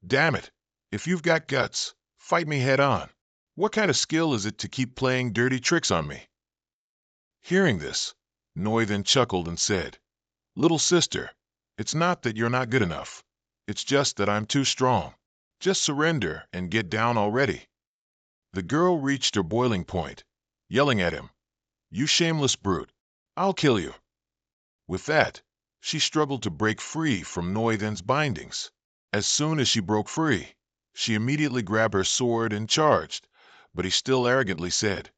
"Damn it, if you've got guts, fight me head on. What kind of skill is it to keep playing dirty tricks on me?" Hearing this, Noi then chuckled and said, "Little sister, it's not that you're not good enough. It's just that I'm too strong. Just surrender and get down already." The girl reached her boiling point, yelling at him, "You shameless brute, I'll kill you." With that, she struggled to break free from Noi then's bindings. As soon as she broke free, she immediately grabbed her sword and charged, but he still arrogantly said,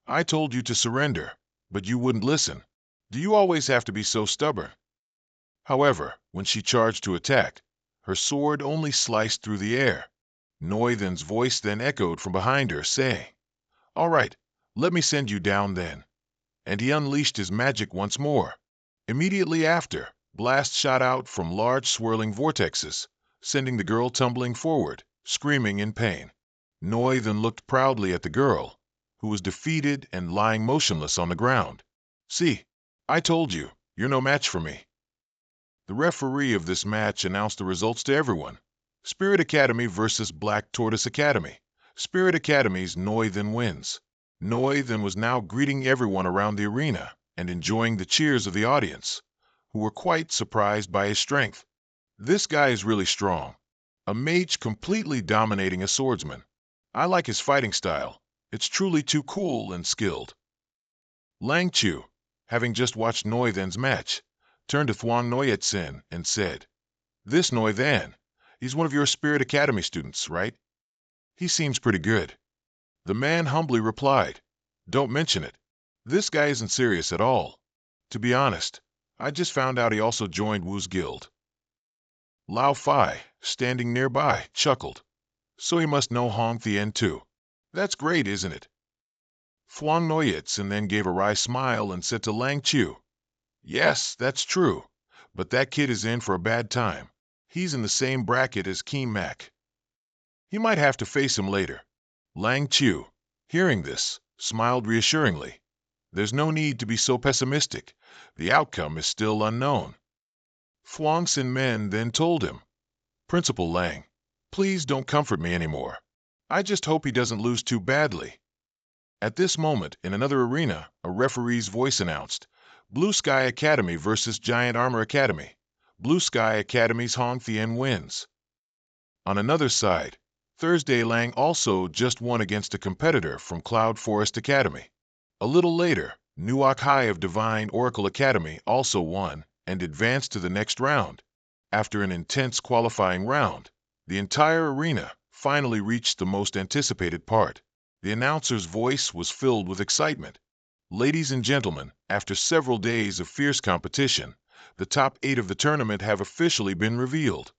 "I told you to surrender, but you wouldn't listen. Do you always have to be so stubborn?" However, when she charged to attack, her sword only sliced through the air. Noi then's voice then echoed from behind her, saying, "All right, let me send you down then." and he unleashed his magic once more. Immediately after, blasts shot out from large swirling vortexes, sending the girl tumbling forward, screaming in pain. Noi then looked proudly at the girl, who was defeated and lying motionless on the ground. "See, I told you, you're no match for me." The referee of this match announced the results to everyone. Spirit Academy versus Black Tortoise Academy. Spirit Academy's Noi then wins. Noi then was now greeting everyone around the arena and enjoying the cheers of the audience, who were quite surprised by his strength. "This guy is really strong. A mage completely dominating a swordsman. I like his fighting style. It's truly too cool and skilled." Lang Chu, having just watched Noi Than's match, turned to Thuong Noi Sin and said, "This Noi Than, he's one of your Spirit Academy students, right? He seems pretty good." The man humbly replied, "Don't mention it. This guy isn't serious at all. To be honest, I just found out he also joined Wu's guild." Lao Fai, standing nearby, chuckled. "So he must know Hong Thien too. That's great, isn't it?" Thuong Noyitsin then gave a wry smile and said to Lang Chu, "Yes, that's true, but that kid is in for a bad time. He's in the same bracket as Keem Mak. He might have to face him later." Lang Chu, hearing this, smiled reassuringly. "There's no need to be so pessimistic. The outcome is still unknown." Thuong Sin Men then told him, "Principal Lang, please don't comfort me anymore. I just hope he doesn't lose too badly." At this moment, in another arena, a referee's voice announced, "Blue Sky Academy versus Giant Armor Academy. Blue Sky Academy's Hong Thien wins." On another side, Thursday Lang also just won against a competitor from Cloud Forest Academy. A little later, Nuoc High of Divine Oracle Academy also won and advanced to the next round. After an intense qualifying round, the entire arena finally reached the most anticipated part. The announcer's voice was filled with excitement. "Ladies and gentlemen, after several days of fierce competition, the top 8 of the tournament have officially been revealed.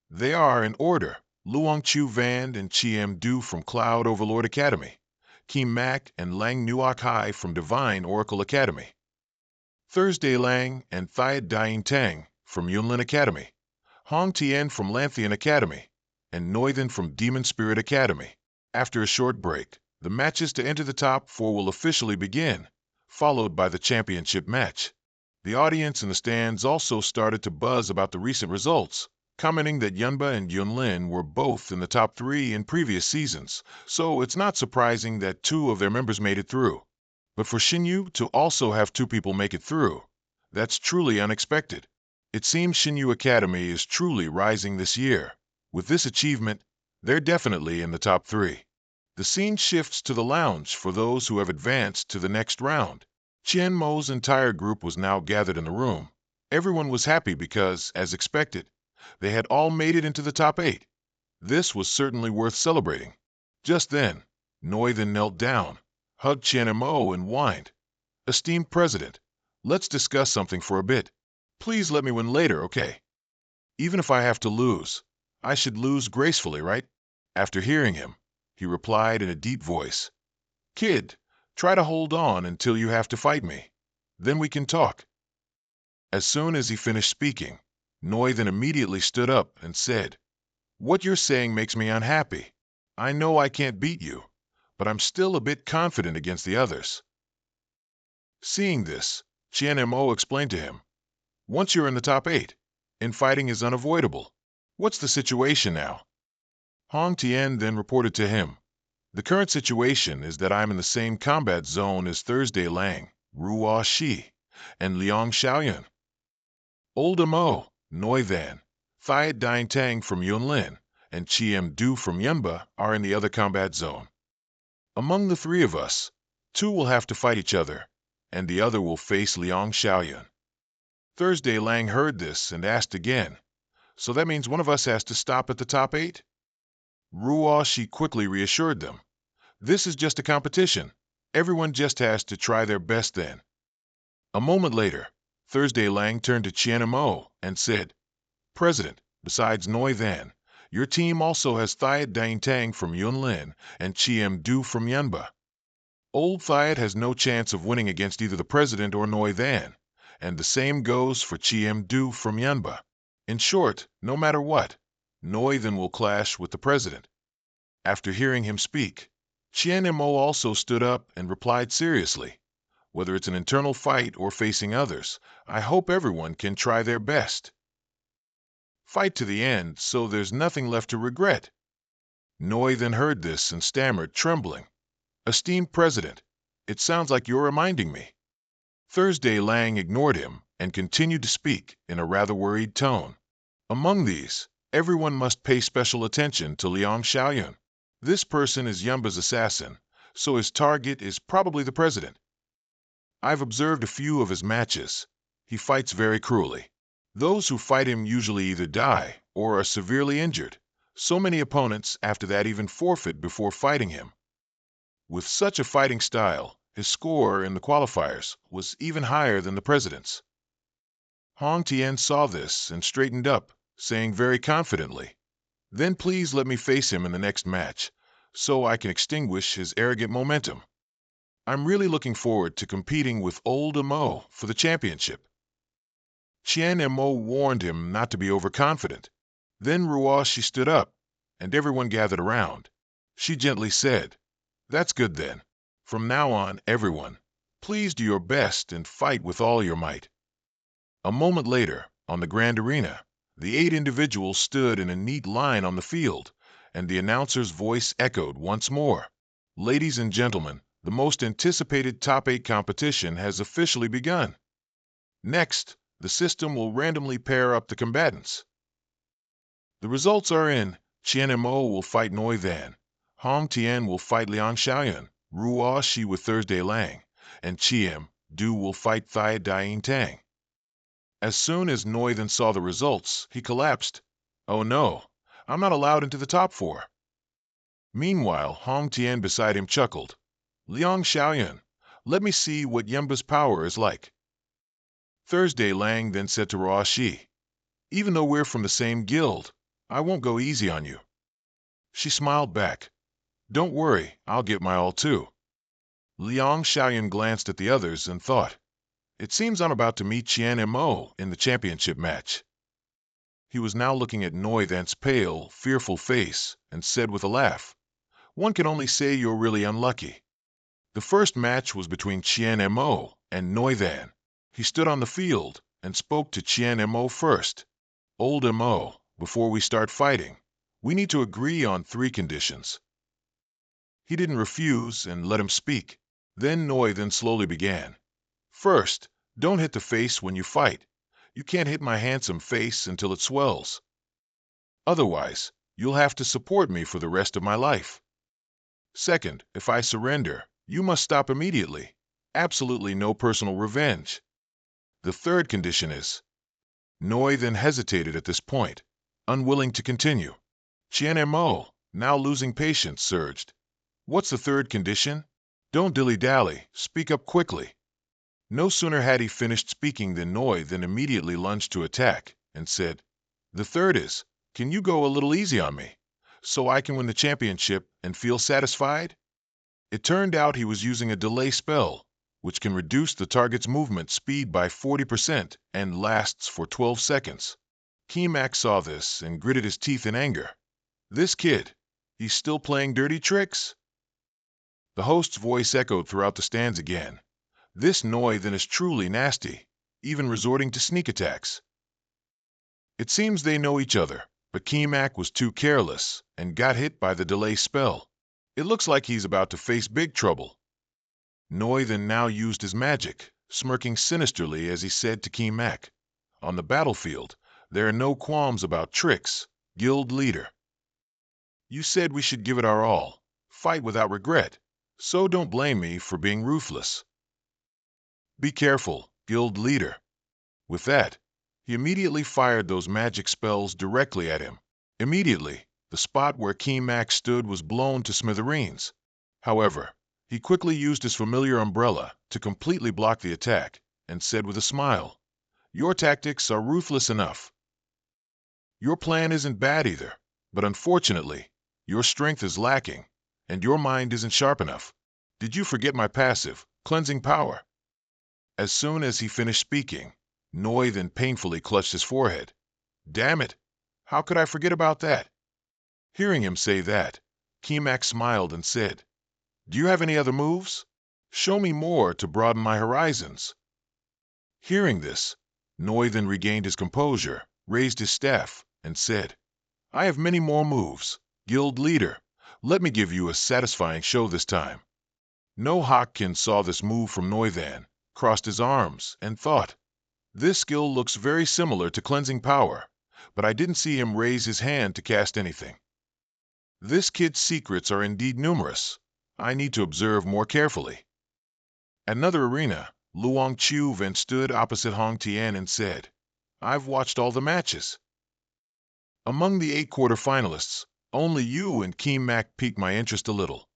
They are, in order, Luong Chu Van and Chiem Du from Cloud Overlord Academy, Keem Mak and Lang Nuoc Hai from Divine Oracle Academy, Thursday Lang and Thiat Dien Tang from Yunlin Academy, Hong Tien from Lanthian Academy, and Noithan from Demon Spirit Academy." After a short break, the matches to enter the top 4 will officially begin, followed by the championship match. The audience in the stands also started to buzz about the recent results, commenting that Yunba and Yunlin were both in the top 3 in previous seasons, so it's not surprising that 2 of their members made it through. But for Xinyu to also have 2 people make it through, that's truly unexpected. It seems Xinyu Academy is truly rising this year. With this achievement, they're definitely in the top 3. The scene shifts to the lounge for those who have advanced to the next round. Qian Mo's entire group was now gathered in the room. Everyone was happy because, as expected, they had all made it into the top 8. This was certainly worth celebrating. Just then, Noi then knelt down, hugged Qian Mo and whined, "Esteemed President, let's discuss something for a bit. Please let me win later, okay? Even if I have to lose, I should lose gracefully, right?" After hearing him, he replied in a deep voice, "Kid, try to hold on until you have to fight me. Then we can talk." As soon as he finished speaking, Noi then immediately stood up and said, "What you're saying makes me unhappy. I know I can't beat you, but I'm still a bit confident against the others." Seeing this, Qian Mo explained to him, "Once you're in the top 8, infighting is unavoidable. What's the situation now?" Hong Tien then reported to him, "The current situation is that I'm in the same combat zone as Thursday Lang, Ruo Shi, and Liang Xiaoyun. Old Mo, Noi Than, Thiat Dien Tang from Yunlin, and Chiem Du from Yunba are in the other combat zone. Among the 3 of us, 2 will have to fight each other, and the other will face Liang Xiaoyun." Thursday Lang heard this and asked again, "So that means one of us has to stop at the top 8? Ruo Shi quickly reassured them, "This is just a competition. Everyone just has to try their best then." A moment later, Thursday Lang turned to Qian Mo and said, "President, besides Noi Than, your team also has Thiat Dien Tang from Yunlin and Chiem Du from Yunba." Old Thiet has no chance of winning against either the president or Noi Than, and the same goes for Chiem Du from Yunba. In short, no matter what, Noi Than will clash with the president. After hearing him speak, Chien Mo also stood up and replied seriously, "Whether it's an internal fight or facing others, I hope everyone can try their best. Fight to the end, so there's nothing left to regret." Noi then heard this and stammered, trembling, "Esteemed President, it sounds like you're reminding me." Thursday Lang ignored him and continued to speak in a rather worried tone. "Among these, everyone must pay special attention to Liang Xiaoyun. This person is Yumba's assassin, so his target is probably the president. I've observed a few of his matches. He fights very cruelly. Those who fight him usually either die or are severely injured. So many opponents after that even forfeit before fighting him. With such a fighting style, his score in the qualifiers was even higher than the president's." Hong Tien saw this and straightened up, saying very confidently, "Then please let me face him in the next match, so I can extinguish his arrogant momentum. I'm really looking forward to competing with old Mo for the championship." Chien Mo warned him not to be overconfident. Then Ruoshi stood up, and everyone gathered around. She gently said, "That's good then. From now on, everyone, please do your best and fight with all your might." A moment later, on the grand arena, the 8 individuals stood in a neat line on the field, and the announcer's voice echoed once more, "Ladies and gentlemen, the most anticipated top 8 competition has officially begun. Next, the system will randomly pair up the combatants. The results are in. Chien Mo will fight Noi Than, Hong Tien will fight Liang Xiaoyun, Ruo Shi with Thursday Lang, and Chiem Du will fight Thai Dain Tang." As soon as Noi Than saw the results, he collapsed. "Oh no, I'm not allowed into the top 4. Meanwhile, Hong Tien beside him chuckled, "Liang Xiaoyun, let me see what Yumba's power is like." Thursday Lang then said to Ruo Shi, "Even though we're from the same guild, I won't go easy on you." She smiled back, "Don't worry, I'll get my all too." Liang Xiaoyun glanced at the others and thought, "It seems I'm about to meet Chien Mo in the championship match." He was now looking at Noi Than's pale, fearful face and said with a laugh, "One can only say you're really unlucky." The first match was between Chien Mo and Noi Than. He stood on the field and spoke to Chien Mo first. "Old Mo, before we start fighting, we need to agree on 3 conditions." He didn't refuse and let him speak. Then Noi Than slowly began. "First, don't hit the face when you fight. You can't hit my handsome face until it swells. Otherwise, you'll have to support me for the rest of my life. Second, if I surrender, you must stop immediately. Absolutely no personal revenge. The third condition is." Noi then hesitated at this point, unwilling to continue. Chien Mo, now losing patience, surged, "What's the third condition? Don't dilly-dally, speak up quickly." No sooner had he finished speaking than Noi then immediately lunged to attack and said, "The third is, can you go a little easy on me, so I can win the championship and feel satisfied?" It turned out he was using a delay spell, which can reduce the target's movement speed by 40% and lasts for 12 seconds. Kemak saw this and gritted his teeth in anger. "This kid, he's still playing dirty tricks?" The host's voice echoed throughout the stands again. "This Noi then is truly nasty, even resorting to sneak attacks." It seems they know each other, but Kemak was too careless and got hit by the delay spell. It looks like he's about to face big trouble. Noi then now used his magic, smirking sinisterly as he said to Kemak, "On the battlefield, there are no qualms about tricks, guild leader. You said we should give it our all, fight without regret, so don't blame me for being ruthless. Be careful, guild leader." With that, he immediately fired those magic spells directly at him. Immediately, the spot where Kemak stood was blown to smithereens. However, he quickly used his familiar umbrella to completely block the attack and said with a smile, "Your tactics are ruthless enough. Your plan isn't bad either, but unfortunately, your strength is lacking, and your mind isn't sharp enough. Did you forget my passive, cleansing power? As soon as he finished speaking, Noi then painfully clutched his forehead. Damn it! How could I forget about that? Hearing him say that, Kimak smiled and said, Do you have any other moves? Show me more to broaden my horizons. Hearing this, Noi then regained his composure, raised his staff, and said, I have many more moves. Guild leader, let me give you a satisfying show this time. No Hawkkin saw this move from Noi then, crossed his arms, and thought, This skill looks very similar to cleansing power, but I didn't see him raise his hand to cast anything. This kid's secrets are indeed numerous. I need to observe more carefully. At another arena, Luong Chu then stood opposite Hong Tian and said, I've watched all the matches. Among the 8 quarterfinalists, only you and Kimak piqued my interest a little.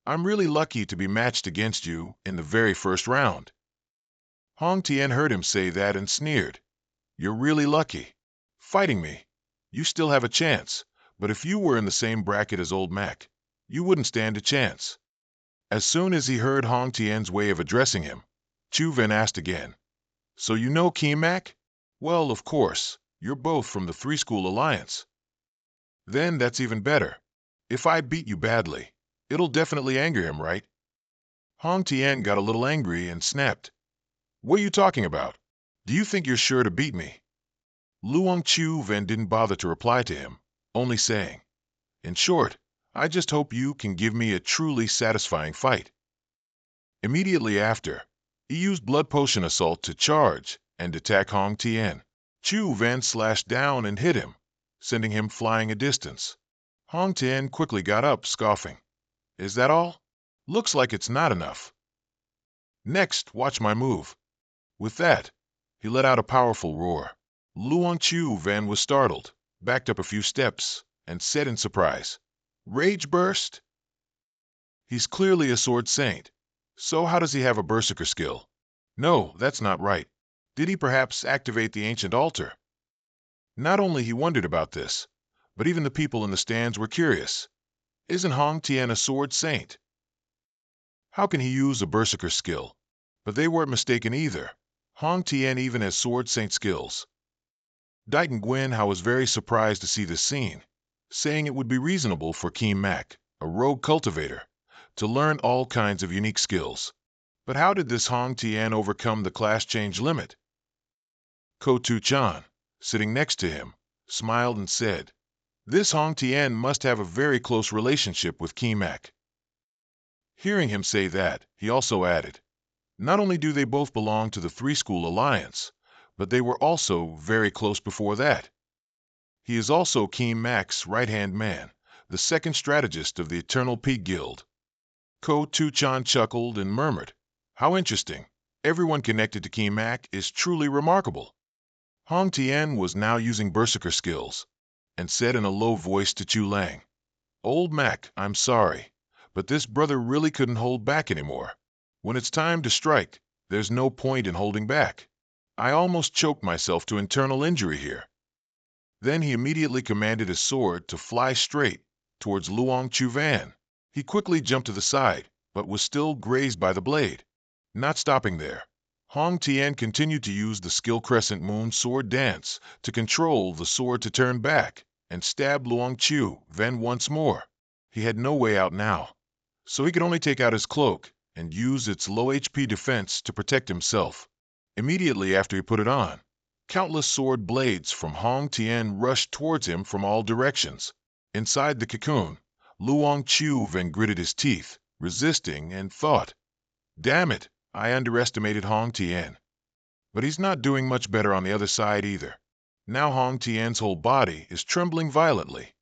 I'm really lucky to be matched against you in the very first round. Hong Tian heard him say that and sneered. You're really lucky. Fighting me. You still have a chance, but if you were in the same bracket as Old Mac, you wouldn't stand a chance. As soon as he heard Hong Tian's way of addressing him, Chu Ven asked again, So you know Kimak? Well, of course, you're both from the Three-School Alliance. Then that's even better. If I beat you badly, it'll definitely anger him, right? Hong Tian got a little angry and snapped. What are you talking about? Do you think you're sure to beat me? Luong Chu Ven didn't bother to reply to him, only saying, In short, I just hope you can give me a truly satisfying fight. Immediately after, he used Blood Potion Assault to charge and attack Hong Tian. Chu Ven slashed down and hit him, sending him flying a distance. Hong Tian quickly got up, scoffing. Is that all? Looks like it's not enough. Next, watch my move. With that, he let out a powerful roar. Luong Chu Ven was startled, backed up a few steps, and said in surprise, Rage Burst? He's clearly a sword saint, so how does he have a berserker skill? No, that's not right. Did he perhaps activate the ancient altar? Not only he wondered about this, but even the people in the stands were curious. Isn't Hong Tian a sword saint? How can he use a berserker skill? But they weren't mistaken either. Hong Tian even has sword saint skills. Daitan Guinhao was very surprised to see this scene, saying it would be reasonable for Kimak, a rogue cultivator, to learn all kinds of unique skills. But how did this Hong Tian overcome the class change limit? Ko Tu-chan, sitting next to him, smiled and said, This Hong Tian must have a very close relationship with Kimak. Hearing him say that, he also added, Not only do they both belong to the Three-School Alliance, but they were also very close before that. He is also Kimak's right-hand man, the second strategist of the Eternal Peak Guild. Ko Tu-chan chuckled and murmured, How interesting. Everyone connected to Kimak is truly remarkable. Hong Tian was now using berserker skills, and said in a low voice to Chu Lang, Old Mac, I'm sorry, but this brother really couldn't hold back anymore. When it's time to strike, there's no point in holding back. I almost choked myself to internal injury here. Then he immediately commanded his sword to fly straight towards Luong Chu Ven. He quickly jumped to the side, but was still grazed by the blade. Not stopping there, Hong Tian continued to use the skill Crescent Moon sword dance to control the sword to turn back and stab Luong Chu Ven once more. He had no way out now, so he could only take out his cloak and use its low HP defense to protect himself. Immediately after he put it on, countless sword blades from Hong Tian rushed towards him from all directions. Inside the cocoon, Luong Chu Ven gritted his teeth, resisting, and thought, Damn it, I underestimated Hong Tian. But he's not doing much better on the other side either. Now Hong Tian's whole body is trembling violently.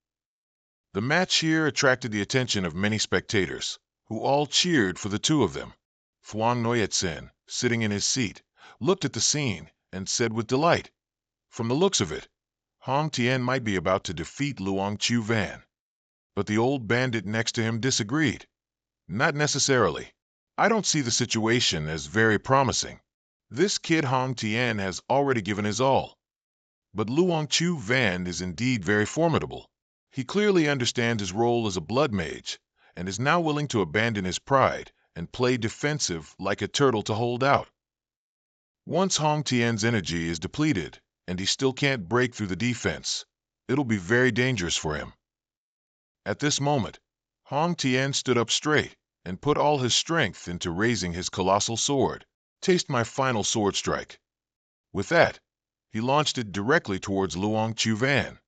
The match here attracted the attention of many spectators, who all cheered for the two of them. Thuong Noyet-sen, sitting in his seat, looked at the scene and said with delight, From the looks of it, Hong Tian might be about to defeat Luong Chu Ven. But the old bandit next to him disagreed. Not necessarily. I don't see the situation as very promising. This kid Hong Tian has already given his all. But Luong Chu Ven is indeed very formidable. He clearly understands his role as a blood mage, and is now willing to abandon his pride and play defensive like a turtle to hold out. Once Hong Tian's energy is depleted and he still can't break through the defense, it'll be very dangerous for him. At this moment, Hong Tian stood up straight and put all his strength into raising his colossal sword. Taste my final sword strike. With that, he launched it directly towards Luong Chuvan.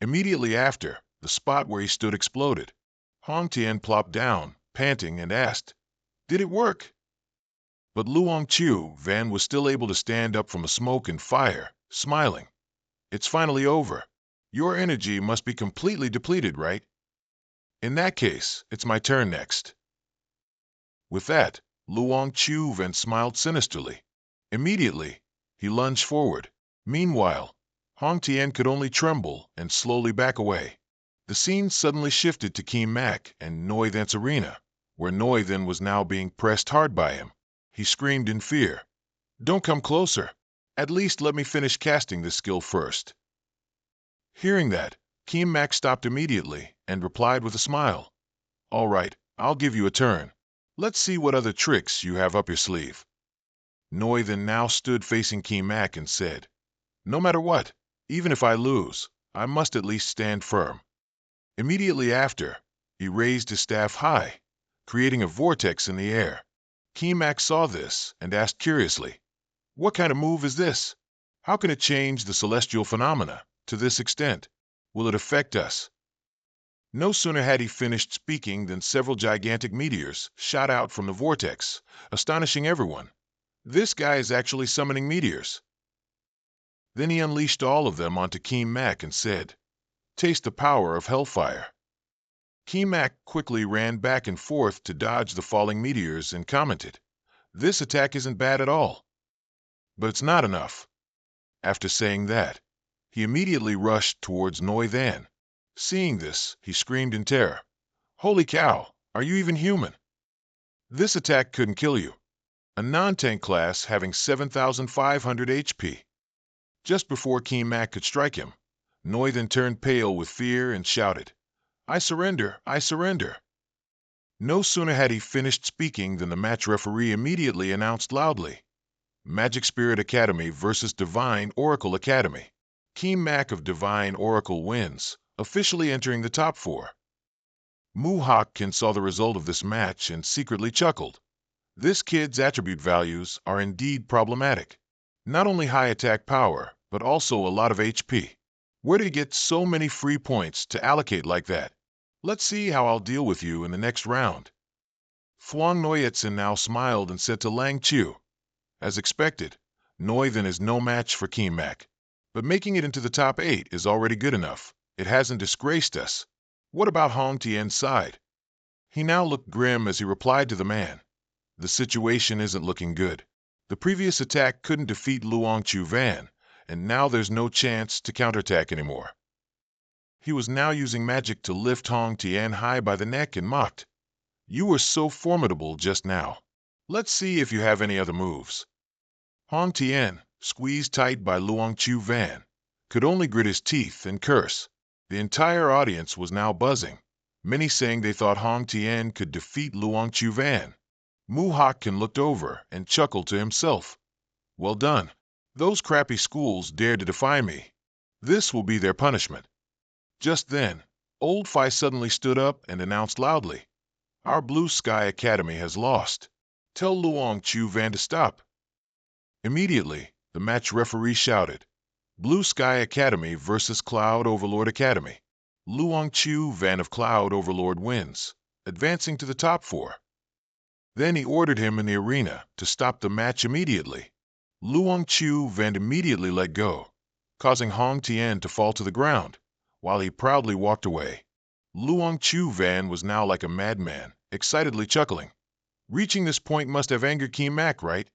Immediately after, the spot where he stood exploded. Hong Tian plopped down, panting, and asked, "Did it work?" But Luong Chuvan was still able to stand up from the smoke and fire, smiling. "It's finally over. Your energy must be completely depleted, right? In that case, it's my turn next." With that, Luong Chuvan smiled sinisterly. Immediately, he lunged forward. Meanwhile, Hong Tian could only tremble and slowly back away. The scene suddenly shifted to Keem Mak and Noi Than's arena, where Noi Than was now being pressed hard by him. He screamed in fear, "Don't come closer. At least let me finish casting this skill first." Hearing that, Keem Mak stopped immediately and replied with a smile, "All right, I'll give you a turn. Let's see what other tricks you have up your sleeve." Noi Than now stood facing Keem Mak and said, "No matter what, even if I lose, I must at least stand firm." Immediately after, he raised his staff high, creating a vortex in the air. Keem Mak saw this and asked curiously, "What kind of move is this? How can it change the celestial phenomena to this extent? Will it affect us?" No sooner had he finished speaking than several gigantic meteors shot out from the vortex, astonishing everyone. "This guy is actually summoning meteors." Then he unleashed all of them onto Keem Mak and said, "Taste the power of hellfire." Keem Mak quickly ran back and forth to dodge the falling meteors and commented, "This attack isn't bad at all." But it's not enough. After saying that, he immediately rushed towards Noi Than. Seeing this, he screamed in terror, "Holy cow, are you even human? This attack couldn't kill you. A non-tank class having 7,500 HP. Just before Keem Mak could strike him, Noi Than turned pale with fear and shouted, "I surrender! I surrender!" No sooner had he finished speaking than the match referee immediately announced loudly, "Magic Spirit Academy versus Divine Oracle Academy. Keem Mak of Divine Oracle wins, officially entering the top 4. Mu Hawkin saw the result of this match and secretly chuckled. This kid's attribute values are indeed problematic. Not only high attack power, but also a lot of HP. Where do you get so many free points to allocate like that? Let's see how I'll deal with you in the next round." Thuong Noyetsen now smiled and said to Lang Chiu, "As expected, Noi Than is no match for Keem Mak. But making it into the top 8 is already good enough. It hasn't disgraced us. What about Hong Tian's side?" He now looked grim as he replied to the man, "The situation isn't looking good. The previous attack couldn't defeat Luong Chuvan, and now there's no chance to counterattack anymore." He was now using magic to lift Hong Tian high by the neck and mocked, "You were so formidable just now. Let's see if you have any other moves." Hong Tian, squeezed tight by Luong Chuvan, could only grit his teeth and curse. The entire audience was now buzzing, many saying they thought Hong Tian could defeat Luong Chuvan. Mu Hawkin looked over and chuckled to himself, "Well done. Those crappy schools dared to defy me. This will be their punishment." Just then, Old Phi suddenly stood up and announced loudly, "Our Blue Sky Academy has lost. Tell Luong Chuvan to stop." Immediately, the match referee shouted, "Blue Sky Academy versus Cloud Overlord Academy. Luong Chuvan of Cloud Overlord wins, advancing to the top 4. Then he ordered him in the arena to stop the match immediately. Luong Chuvan immediately let go, causing Hong Tian to fall to the ground, while he proudly walked away. Luong Chuvan was now like a madman, excitedly chuckling. Reaching this point must have angered Keem Mak, right?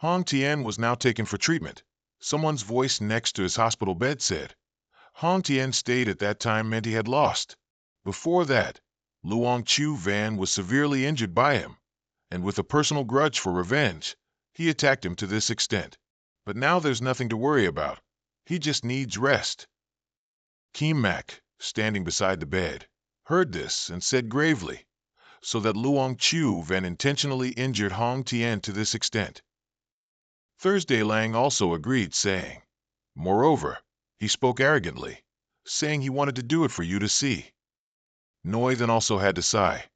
Hong Tian was now taken for treatment. Someone's voice next to his hospital bed said, Hong Tian's state at that time meant he had lost. Before that, Luong Chuvan was severely injured by him, and with a personal grudge for revenge, he attacked him to this extent. But now there's nothing to worry about. He just needs rest. Keem Mak, standing beside the bed, heard this and said gravely, so that Luong Chu Van intentionally injured Hong Tian to this extent. Thursday Lang also agreed, saying, "Moreover, he spoke arrogantly, saying he wanted to do it for you to see." Noi then also had to sigh.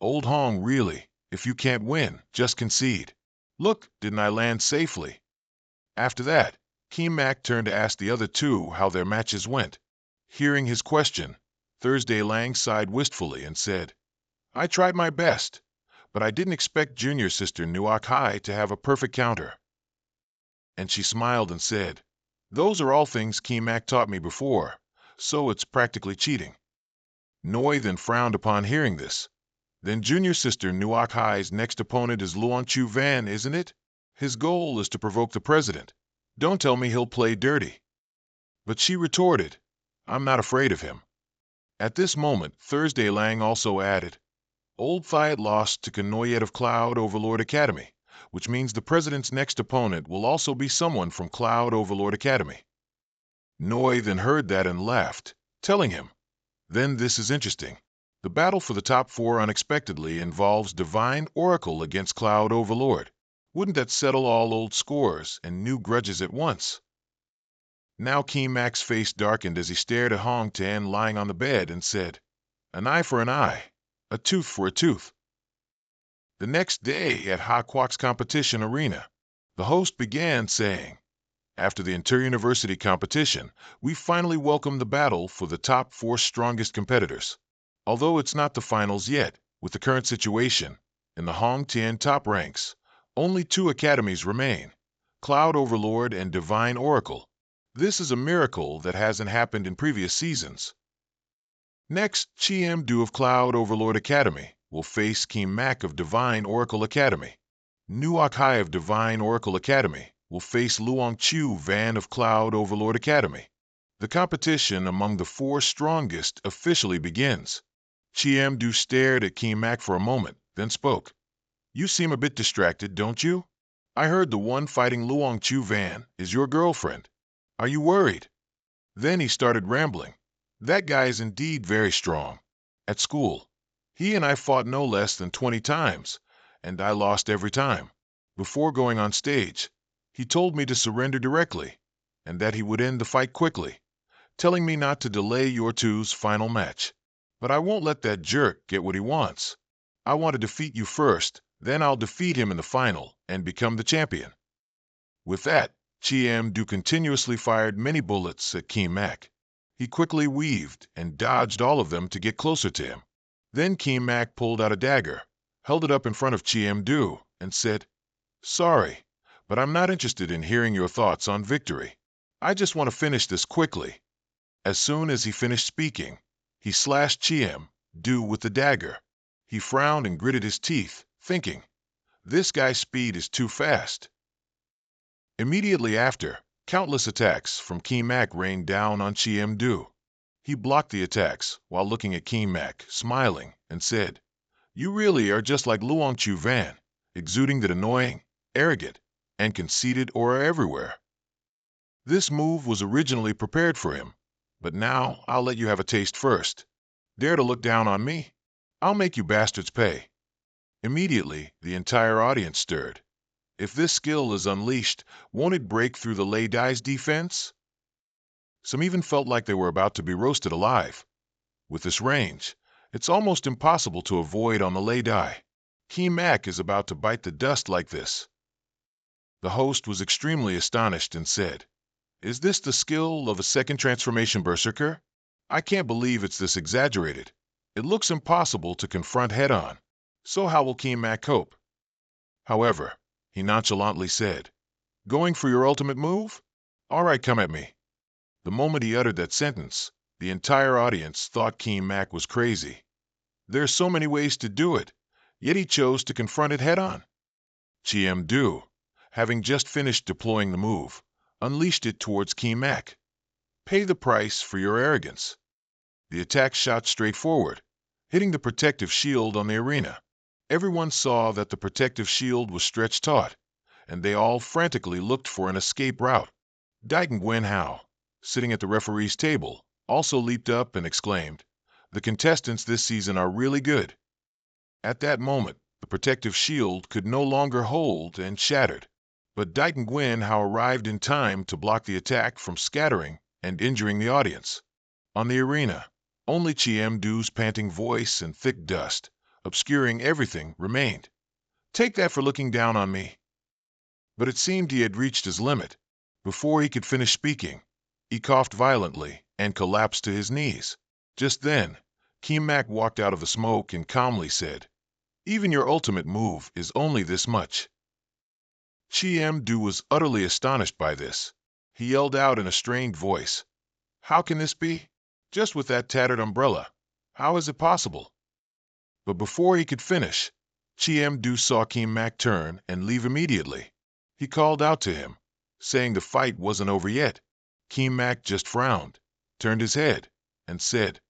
"Old Hong, really, if you can't win, just concede. Look, didn't I land safely?" After that, Kim Mak turned to ask the other two how their matches went. Hearing his question, Thursday Lang sighed wistfully and said, "I tried my best, but I didn't expect junior sister Nuok Hai to have a perfect counter." And she smiled and said, "Those are all things Kim Mak taught me before, so it's practically cheating." Noi then frowned upon hearing this. "Then junior sister Nuok Hai's next opponent is Luong Chu Van, isn't it? His goal is to provoke the president. Don't tell me he'll play dirty." But she retorted, "I'm not afraid of him." At this moment, Thursday Lang also added, "Old Thiat lost to Kanoyet of Cloud Overlord Academy, which means the president's next opponent will also be someone from Cloud Overlord Academy." Noi then heard that and laughed, telling him, "Then this is interesting. The battle for the top 4 unexpectedly involves Divine Oracle against Cloud Overlord. Wouldn't that settle all old scores and new grudges at once?" Now Kim Mak's face darkened as he stared at Hong Tian lying on the bed and said, "An eye for an eye, a tooth for a tooth." The next day at Ha Kwok's competition arena, the host began saying, "After the inter-university competition, we finally welcome the battle for the top 4 strongest competitors. Although it's not the finals yet, with the current situation, in the Hong Tian top ranks, only 2 academies remain, Cloud Overlord and Divine Oracle. This is a miracle that hasn't happened in previous seasons." Next, Chiem Du of Cloud Overlord Academy will face Kim Mak of Divine Oracle Academy. Nuok Hai of Divine Oracle Academy will face Luong Chu Van of Cloud Overlord Academy. The competition among the 4 strongest officially begins. Chiem Du stared at Kim Mak for a moment, then spoke. "You seem a bit distracted, don't you? I heard the one fighting Luong Chu Van is your girlfriend. Are you worried?" Then he started rambling. "That guy is indeed very strong. At school, he and I fought no less than 20 times, and I lost every time. Before going on stage, he told me to surrender directly, and that he would end the fight quickly, telling me not to delay your two's final match. But I won't let that jerk get what he wants. I want to defeat you first, then I'll defeat him in the final and become the champion." With that, Chiem Du continuously fired many bullets at Kim Mak. He quickly weaved and dodged all of them to get closer to him. Then Kim Mak pulled out a dagger, held it up in front of Chiem Du, and said, "Sorry, but I'm not interested in hearing your thoughts on victory. I just want to finish this quickly." As soon as he finished speaking, he slashed Chiem Du with the dagger. He frowned and gritted his teeth, thinking, "This guy's speed is too fast." Immediately after, countless attacks from Kim Mak rained down on Chiem Du. He blocked the attacks while looking at Kim Mak, smiling, and said, "You really are just like Luong Chu Van, exuding that annoying, arrogant, and conceited aura everywhere." This move was originally prepared for him, but now I'll let you have a taste first. Dare to look down on me? I'll make you bastards pay." Immediately, the entire audience stirred. If this skill is unleashed, won't it break through the Lei Dai's defense? Some even felt like they were about to be roasted alive. With this range, it's almost impossible to avoid on the Lei Dai. Kim Mak is about to bite the dust like this. The host was extremely astonished and said, "Is this the skill of a second transformation berserker? I can't believe it's this exaggerated. It looks impossible to confront head-on. So how will Kim Mak cope?" However, he nonchalantly said, "Going for your ultimate move? All right, come at me." The moment he uttered that sentence, the entire audience thought Kim Mak was crazy. There's so many ways to do it, yet he chose to confront it head-on. Chiem Du, having just finished deploying the move, unleashed it towards Kim Mak. Pay the price for your arrogance. The attack shot straight forward, hitting the protective shield on the arena. Everyone saw that the protective shield was stretched taut, and they all frantically looked for an escape route. Daikon Gwen Hao, sitting at the referee's table, also leaped up and exclaimed, "The contestants this season are really good." At that moment, the protective shield could no longer hold and shattered. But Daitan Guanhao arrived in time to block the attack from scattering and injuring the audience. On the arena, only Chiemdu's panting voice and thick dust, obscuring everything, remained. "Take that for looking down on me." But it seemed he had reached his limit. Before he could finish speaking, he coughed violently and collapsed to his knees. Just then, Mak walked out of the smoke and calmly said, "Even your ultimate move is only this much." Chiemdu was utterly astonished by this. He yelled out in a strained voice, "How can this be? Just with that tattered umbrella. How is it possible?" But before he could finish, Chiemdu saw Mak turn and leave immediately. He called out to him, saying the fight wasn't over yet. Mak just frowned, turned his head, and said,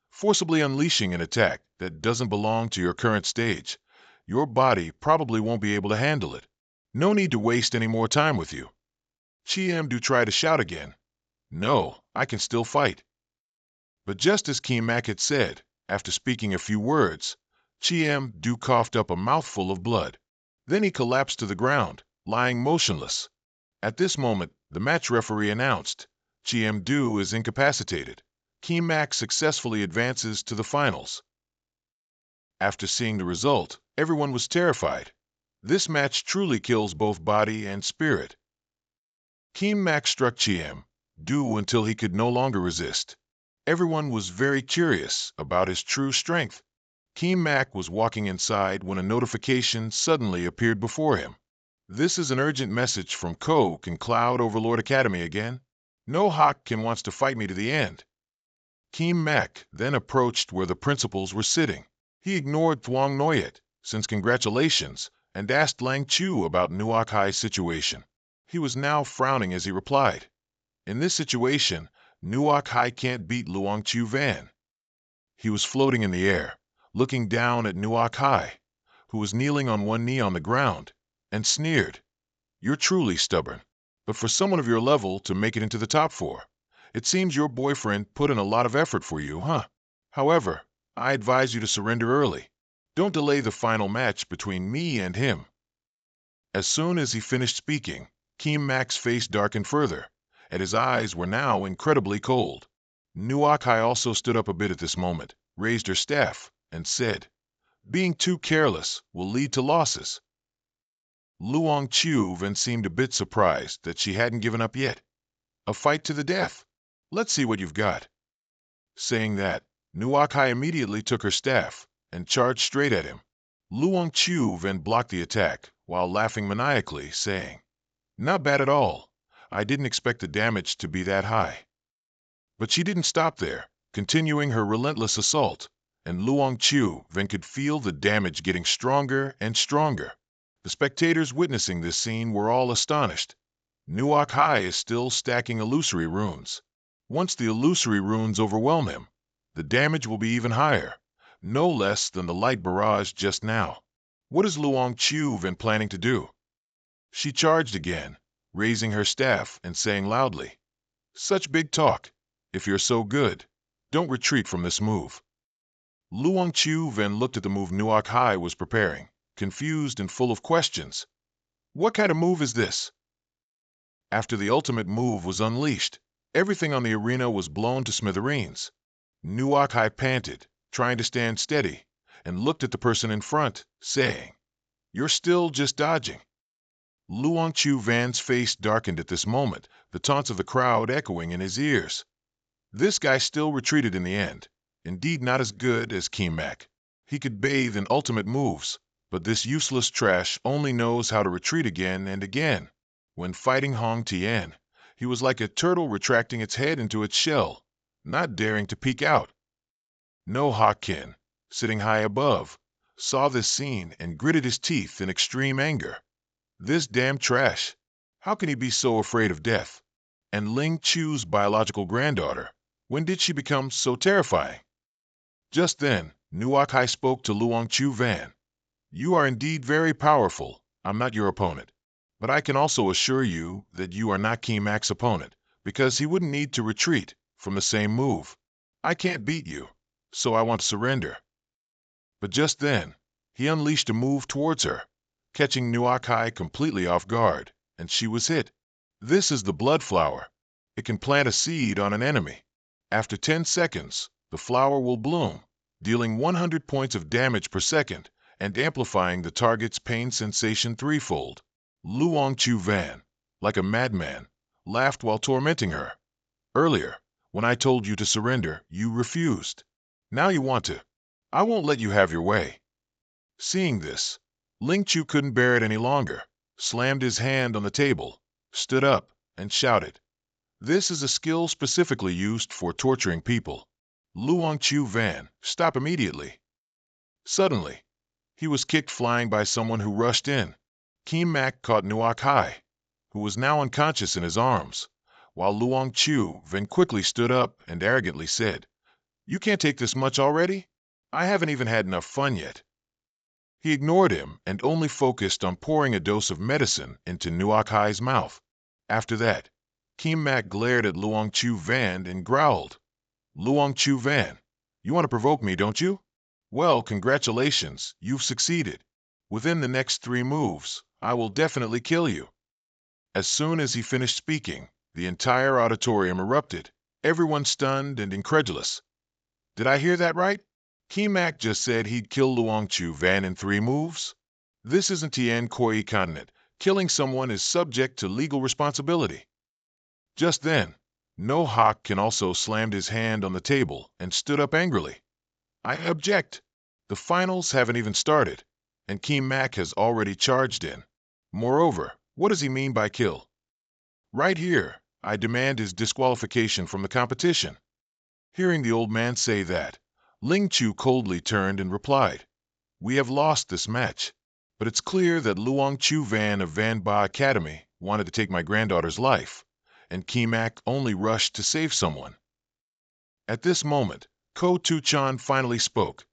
forcibly unleashing an attack that doesn't belong to your current stage, your body probably won't be able to handle it. No need to waste any more time with you. Chiemdu tried to shout again, "No, I can still fight." But just as Mak had said, after speaking a few words, Chiemdu coughed up a mouthful of blood. Then he collapsed to the ground, lying motionless. At this moment, the match referee announced, "Chiemdu is incapacitated. Mak successfully advances to the finals." After seeing the result, everyone was terrified. This match truly kills both body and spirit. Mak struck Chiemdu until he could no longer resist. Everyone was very curious about his true strength. Mak was walking inside when a notification suddenly appeared before him. "This is an urgent message from Coke and Cloud Overlord Academy again. No Hawkkin wants to fight me to the end." Mak then approached where the principals were sitting. He ignored Thuong Noyet, since congratulations, and asked Lang Chu about Nuoc Hai's situation. He was now frowning as he replied, "In this situation, Nuoc Hai can't beat Luong Chu Van." He was floating in the air, looking down at Nuoc Hai, who was kneeling on one knee on the ground, and sneered, "You're truly stubborn. But for someone of your level to make it into the top four, it seems your boyfriend put in a lot of effort for you, huh? However, I advise you to surrender early. Don't delay the final match between me and him." As soon as he finished speaking, Mak's face darkened further, and his eyes were now incredibly cold. Nuoc Hai also stood up a bit at this moment, raised her staff, and said, "Being too careless will lead to losses." Luong Chu then seemed a bit surprised that she hadn't given up yet. "A fight to the death? Let's see what you've got." Saying that, Nuoc Hai immediately took her staff and charged straight at him. Luong Chu then blocked the attack while laughing maniacally, saying, "Not bad at all. I didn't expect the damage to be that high." But she didn't stop there, continuing her relentless assault, and Luong Chu then could feel the damage getting stronger and stronger. The spectators witnessing this scene were all astonished. Nuoc Hai is still stacking illusory runes. Once the illusory runes overwhelm him, the damage will be even higher, no less than the light barrage just now. What is Luong Chu then planning to do? She charged again, raising her staff and saying loudly, "Such big talk. If you're so good, don't retreat from this move." Luong Chu then looked at the move Nuoc Hai was preparing, confused and full of questions. What kind of move is this? After the ultimate move was unleashed, everything on the arena was blown to smithereens. Nuoc Hai panted, trying to stand steady, and looked at the person in front, saying, "You're still just dodging." Luong Chu Van's face darkened at this moment, the taunts of the crowd echoing in his ears. This guy still retreated in the end, indeed not as good as Mak. He could bathe in ultimate moves, but this useless trash only knows how to retreat again and again. When fighting Hong Tian, he was like a turtle retracting its head into its shell, not daring to peek out. No Hawkkin, sitting high above, saw this scene and gritted his teeth in extreme anger. This damn trash! How can he be so afraid of death? And Ling Chu's biological granddaughter, when did she become so terrifying? Just then, Nuoc Hai spoke to Luong Chu Van. "You are indeed very powerful. I'm not your opponent. But I can also assure you that you are not Mak's opponent, because he wouldn't need to retreat from the same move. I can't beat you, so I want to surrender." But just then, He unleashed a move towards her, catching Nuak Hai completely off guard, and she was hit. This is the blood flower. It can plant a seed on an enemy. After 10 seconds, the flower will bloom, dealing 100 points of damage per second and amplifying the target's pain sensation threefold. Luong Chu Van, like a madman, laughed while tormenting her. Earlier, when I told you to surrender, you refused. Now you want to. I won't let you have your way. Seeing this, Ling Chu couldn't bear it any longer, slammed his hand on the table, stood up, and shouted. This is a skill specifically used for torturing people. Luong Chu Van, stop immediately. Suddenly, he was kicked flying by someone who rushed in. Kim Mak caught Nuak Hai, who was now unconscious in his arms, while Luong Chu Van quickly stood up and arrogantly said, "You can't take this much already? I haven't even had enough fun yet." He ignored him and only focused on pouring a dose of medicine into Nuak Hai's mouth. After that, Kim Mak glared at Luong Chu Van and growled, "Luong Chu Van, you want to provoke me, don't you? Well, congratulations, you've succeeded. Within the next 3 moves, I will definitely kill you." As soon as he finished speaking, the entire auditorium erupted, everyone stunned and incredulous. Did I hear that right? Kim Mak just said he'd kill Luong Chu Van in 3 moves? This isn't Tien Koi continent. Killing someone is subject to legal responsibility. Just then, No Hawk can also slammed his hand on the table and stood up angrily. "I object. The finals haven't even started, and Kim Mak has already charged in. Moreover, what does he mean by kill? Right here, I demand his disqualification from the competition." Hearing the old man say that, Ling Chu coldly turned and replied, "We have lost this match, but it's clear that Luong Chu Van of Van Ba Academy wanted to take my granddaughter's life, and Kim Mak only rushed to save someone." At this moment, Ko Tu Chan finally spoke.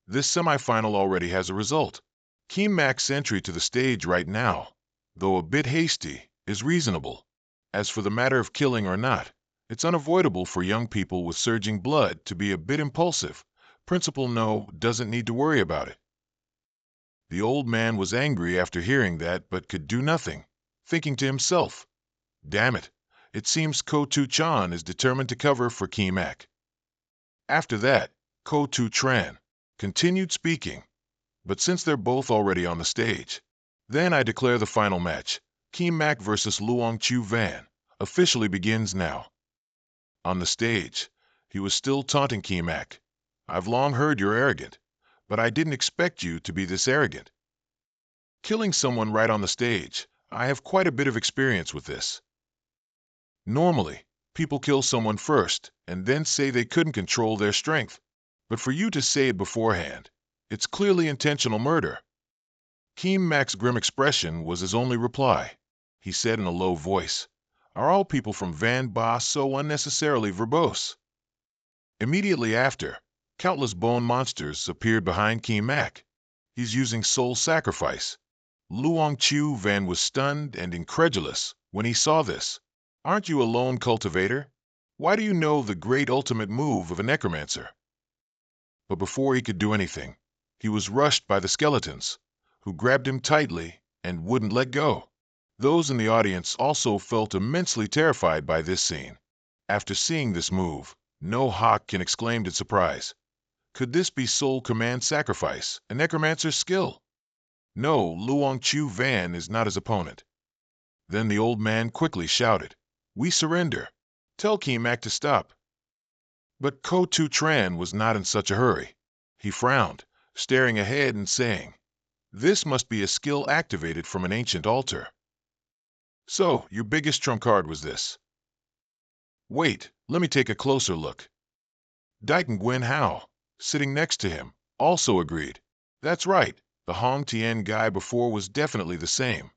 "This semifinal already has a result. Kim Mak's entry to the stage right now, though a bit hasty, is reasonable. As for the matter of killing or not, it's unavoidable for young people with surging blood to be a bit impulsive. Principal No doesn't need to worry about it." The old man was angry after hearing that but could do nothing, thinking to himself, "Damn it, it seems Ko Tu Chan is determined to cover for Kim Mak." After that, Ko Tu Tran continued speaking, "But since they're both already on the stage, then I declare the final match, Kim Mak versus Luong Chu Van, officially begins now." On the stage, he was still taunting Kim Mak. "I've long heard you're arrogant, but I didn't expect you to be this arrogant. Killing someone right on the stage, I have quite a bit of experience with this. Normally, people kill someone first and then say they couldn't control their strength. But for you to say it beforehand, it's clearly intentional murder." Kim Mak's grim expression was his only reply. He said in a low voice, "Are all people from Van Ba so unnecessarily verbose?" Immediately after, countless bone monsters appeared behind Kim Mak. "He's using soul sacrifice." Luong Chu Van was stunned and incredulous when he saw this. "Aren't you a lone cultivator? Why do you know the great ultimate move of a necromancer?" But before he could do anything, he was rushed by the skeletons, who grabbed him tightly and wouldn't let go. Those in the audience also felt immensely terrified by this scene. After seeing this move, No Hawk can exclaimed in surprise, "Could this be soul command sacrifice, a necromancer's skill? No, Luong Chu Van is not his opponent." Then the old man quickly shouted, "We surrender. Tell Kim Mak to stop." But Ko Tu Tran was not in such a hurry. He frowned, staring ahead and saying, "This must be a skill activated from an ancient altar. So, your biggest trump card was this. Wait, let me take a closer look." Daiken Gwen Hao, sitting next to him, also agreed. "That's right, the Hong Tien guy before was definitely the same.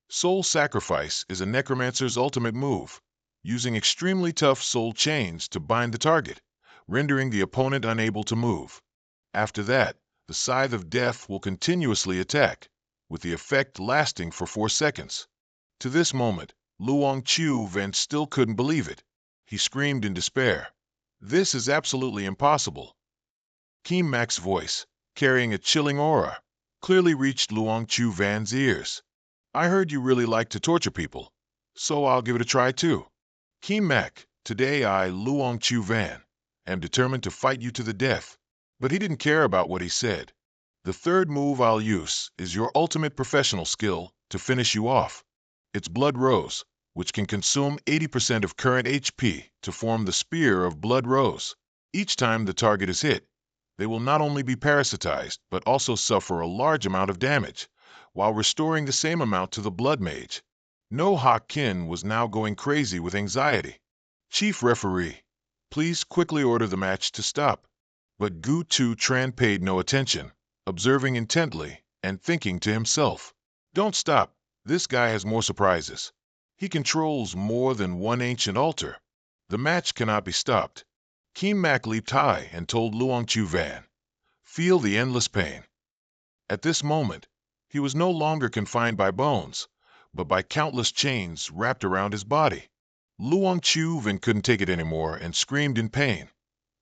Soul sacrifice is a necromancer's ultimate move, using extremely tough soul chains to bind the target, rendering the opponent unable to move. After that, the Scythe of Death will continuously attack, with the effect lasting for 4 seconds. To this moment, Luong Chu Van still couldn't believe it. He screamed in despair, "This is absolutely impossible." Kim Mak's voice, carrying a chilling aura, clearly reached Luong Chu Van's ears. I heard you really like to torture people, so I'll give it a try too. Kim Mak, today I, Luong Chu Van, am determined to fight you to the death. But he didn't care about what he said. The third move I'll use is your ultimate professional skill to finish you off. It's Blood Rose, which can consume 80% of current HP to form the Spear of Blood Rose. Each time the target is hit, they will not only be parasitized, but also suffer a large amount of damage, while restoring the same amount to the Blood Mage. No Hak Kin was now going crazy with anxiety. Chief Referee, please quickly order the match to stop. But Gu Tu Tran paid no attention, observing intently and thinking to himself, don't stop, this guy has more surprises. He controls more than one ancient altar. The match cannot be stopped. Kim Mak leaped high and told Luong Chu Van, feel the endless pain. At this moment, he was no longer confined by bones, but by countless chains wrapped around his body. Luong Chu Van couldn't take it anymore and screamed in pain.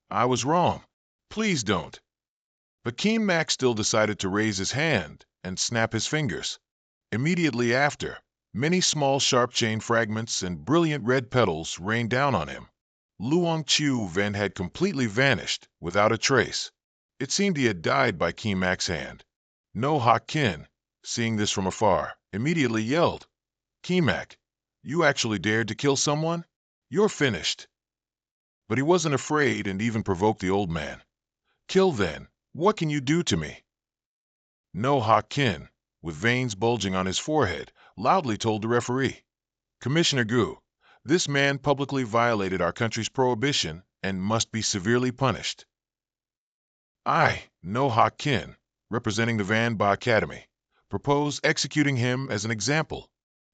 I was wrong. Please don't. But Kim Mak still decided to raise his hand and snap his fingers. Immediately after, many small sharp chain fragments and brilliant red petals rained down on him. Luong Chu Van had completely vanished without a trace. It seemed he had died by Kim Mak's hand. No Hak Kin, seeing this from afar, immediately yelled, Kim Mak, you actually dared to kill someone? You're finished. But he wasn't afraid and even provoked the old man. Kill then. What can you do to me? No Hak Kin, with veins bulging on his forehead, loudly told the referee, Commissioner Gu, this man publicly violated our country's prohibition and must be severely punished. I, No Hak Kin, representing the Van Ba Academy, propose executing him as an example.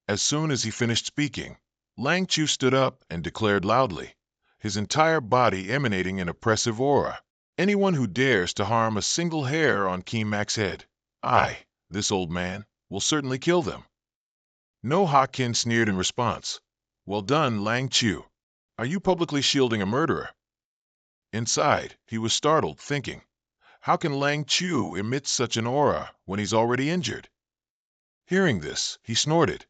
As soon as he finished speaking, Lang Chu stood up and declared loudly, his entire body emanating an oppressive aura. Anyone who dares to harm a single hair on Kim Mak's head, I, this old man, will certainly kill them. No Hak Kin sneered in response. Well done, Lang Chu. Are you publicly shielding a murderer? Inside, he was startled, thinking, how can Lang Chu emit such an aura when he's already injured? Hearing this, he snorted.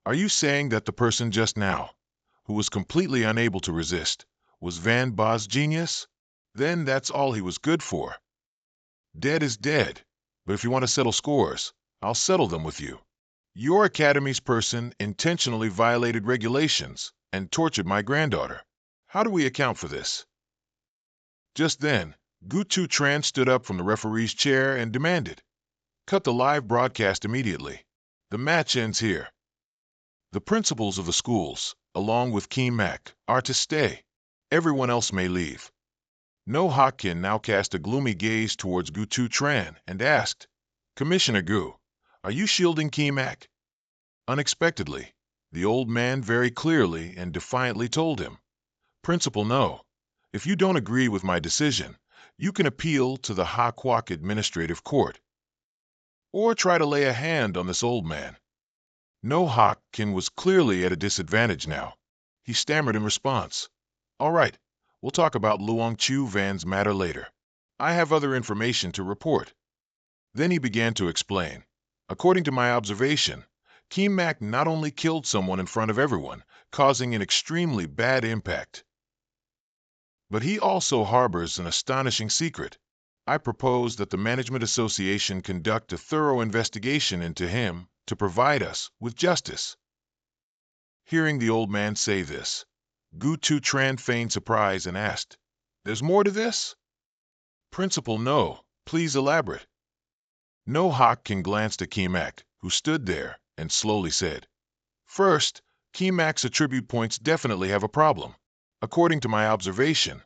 Are you saying that the person just now, who was completely unable to resist, was Van Ba's genius? Then that's all he was good for. Dead is dead, but if you want to settle scores, I'll settle them with you. Your academy's person intentionally violated regulations and tortured my granddaughter. How do we account for this? Just then, Gu Tu Tran stood up from the referee's chair and demanded, cut the live broadcast immediately. The match ends here. The principals of the schools, along with Kim Mak, are to stay. Everyone else may leave. No Hak Kin now cast a gloomy gaze towards Gu Tu Tran and asked, Commissioner Gu, are you shielding Kim Mak? Unexpectedly, the old man very clearly and defiantly told him, Principal No, if you don't agree with my decision, you can appeal to the Ha Kwak Administrative Court. Or try to lay a hand on this old man. No Hak Kin was clearly at a disadvantage now. He stammered in response, all right. We'll talk about Luong Chu Van's matter later. I have other information to report. Then he began to explain. According to my observation, Kim Mak not only killed someone in front of everyone, causing an extremely bad impact, but he also harbors an astonishing secret. I propose that the Management Association conduct a thorough investigation into him to provide us with justice. Hearing the old man say this, Gu Tu Tran feigned surprise and asked, there's more to this? Principal No, please elaborate. No Hak Kin glanced at Kim Mak, who stood there, and slowly said, first, Kim Mak's attribute points definitely have a problem. According to my observation,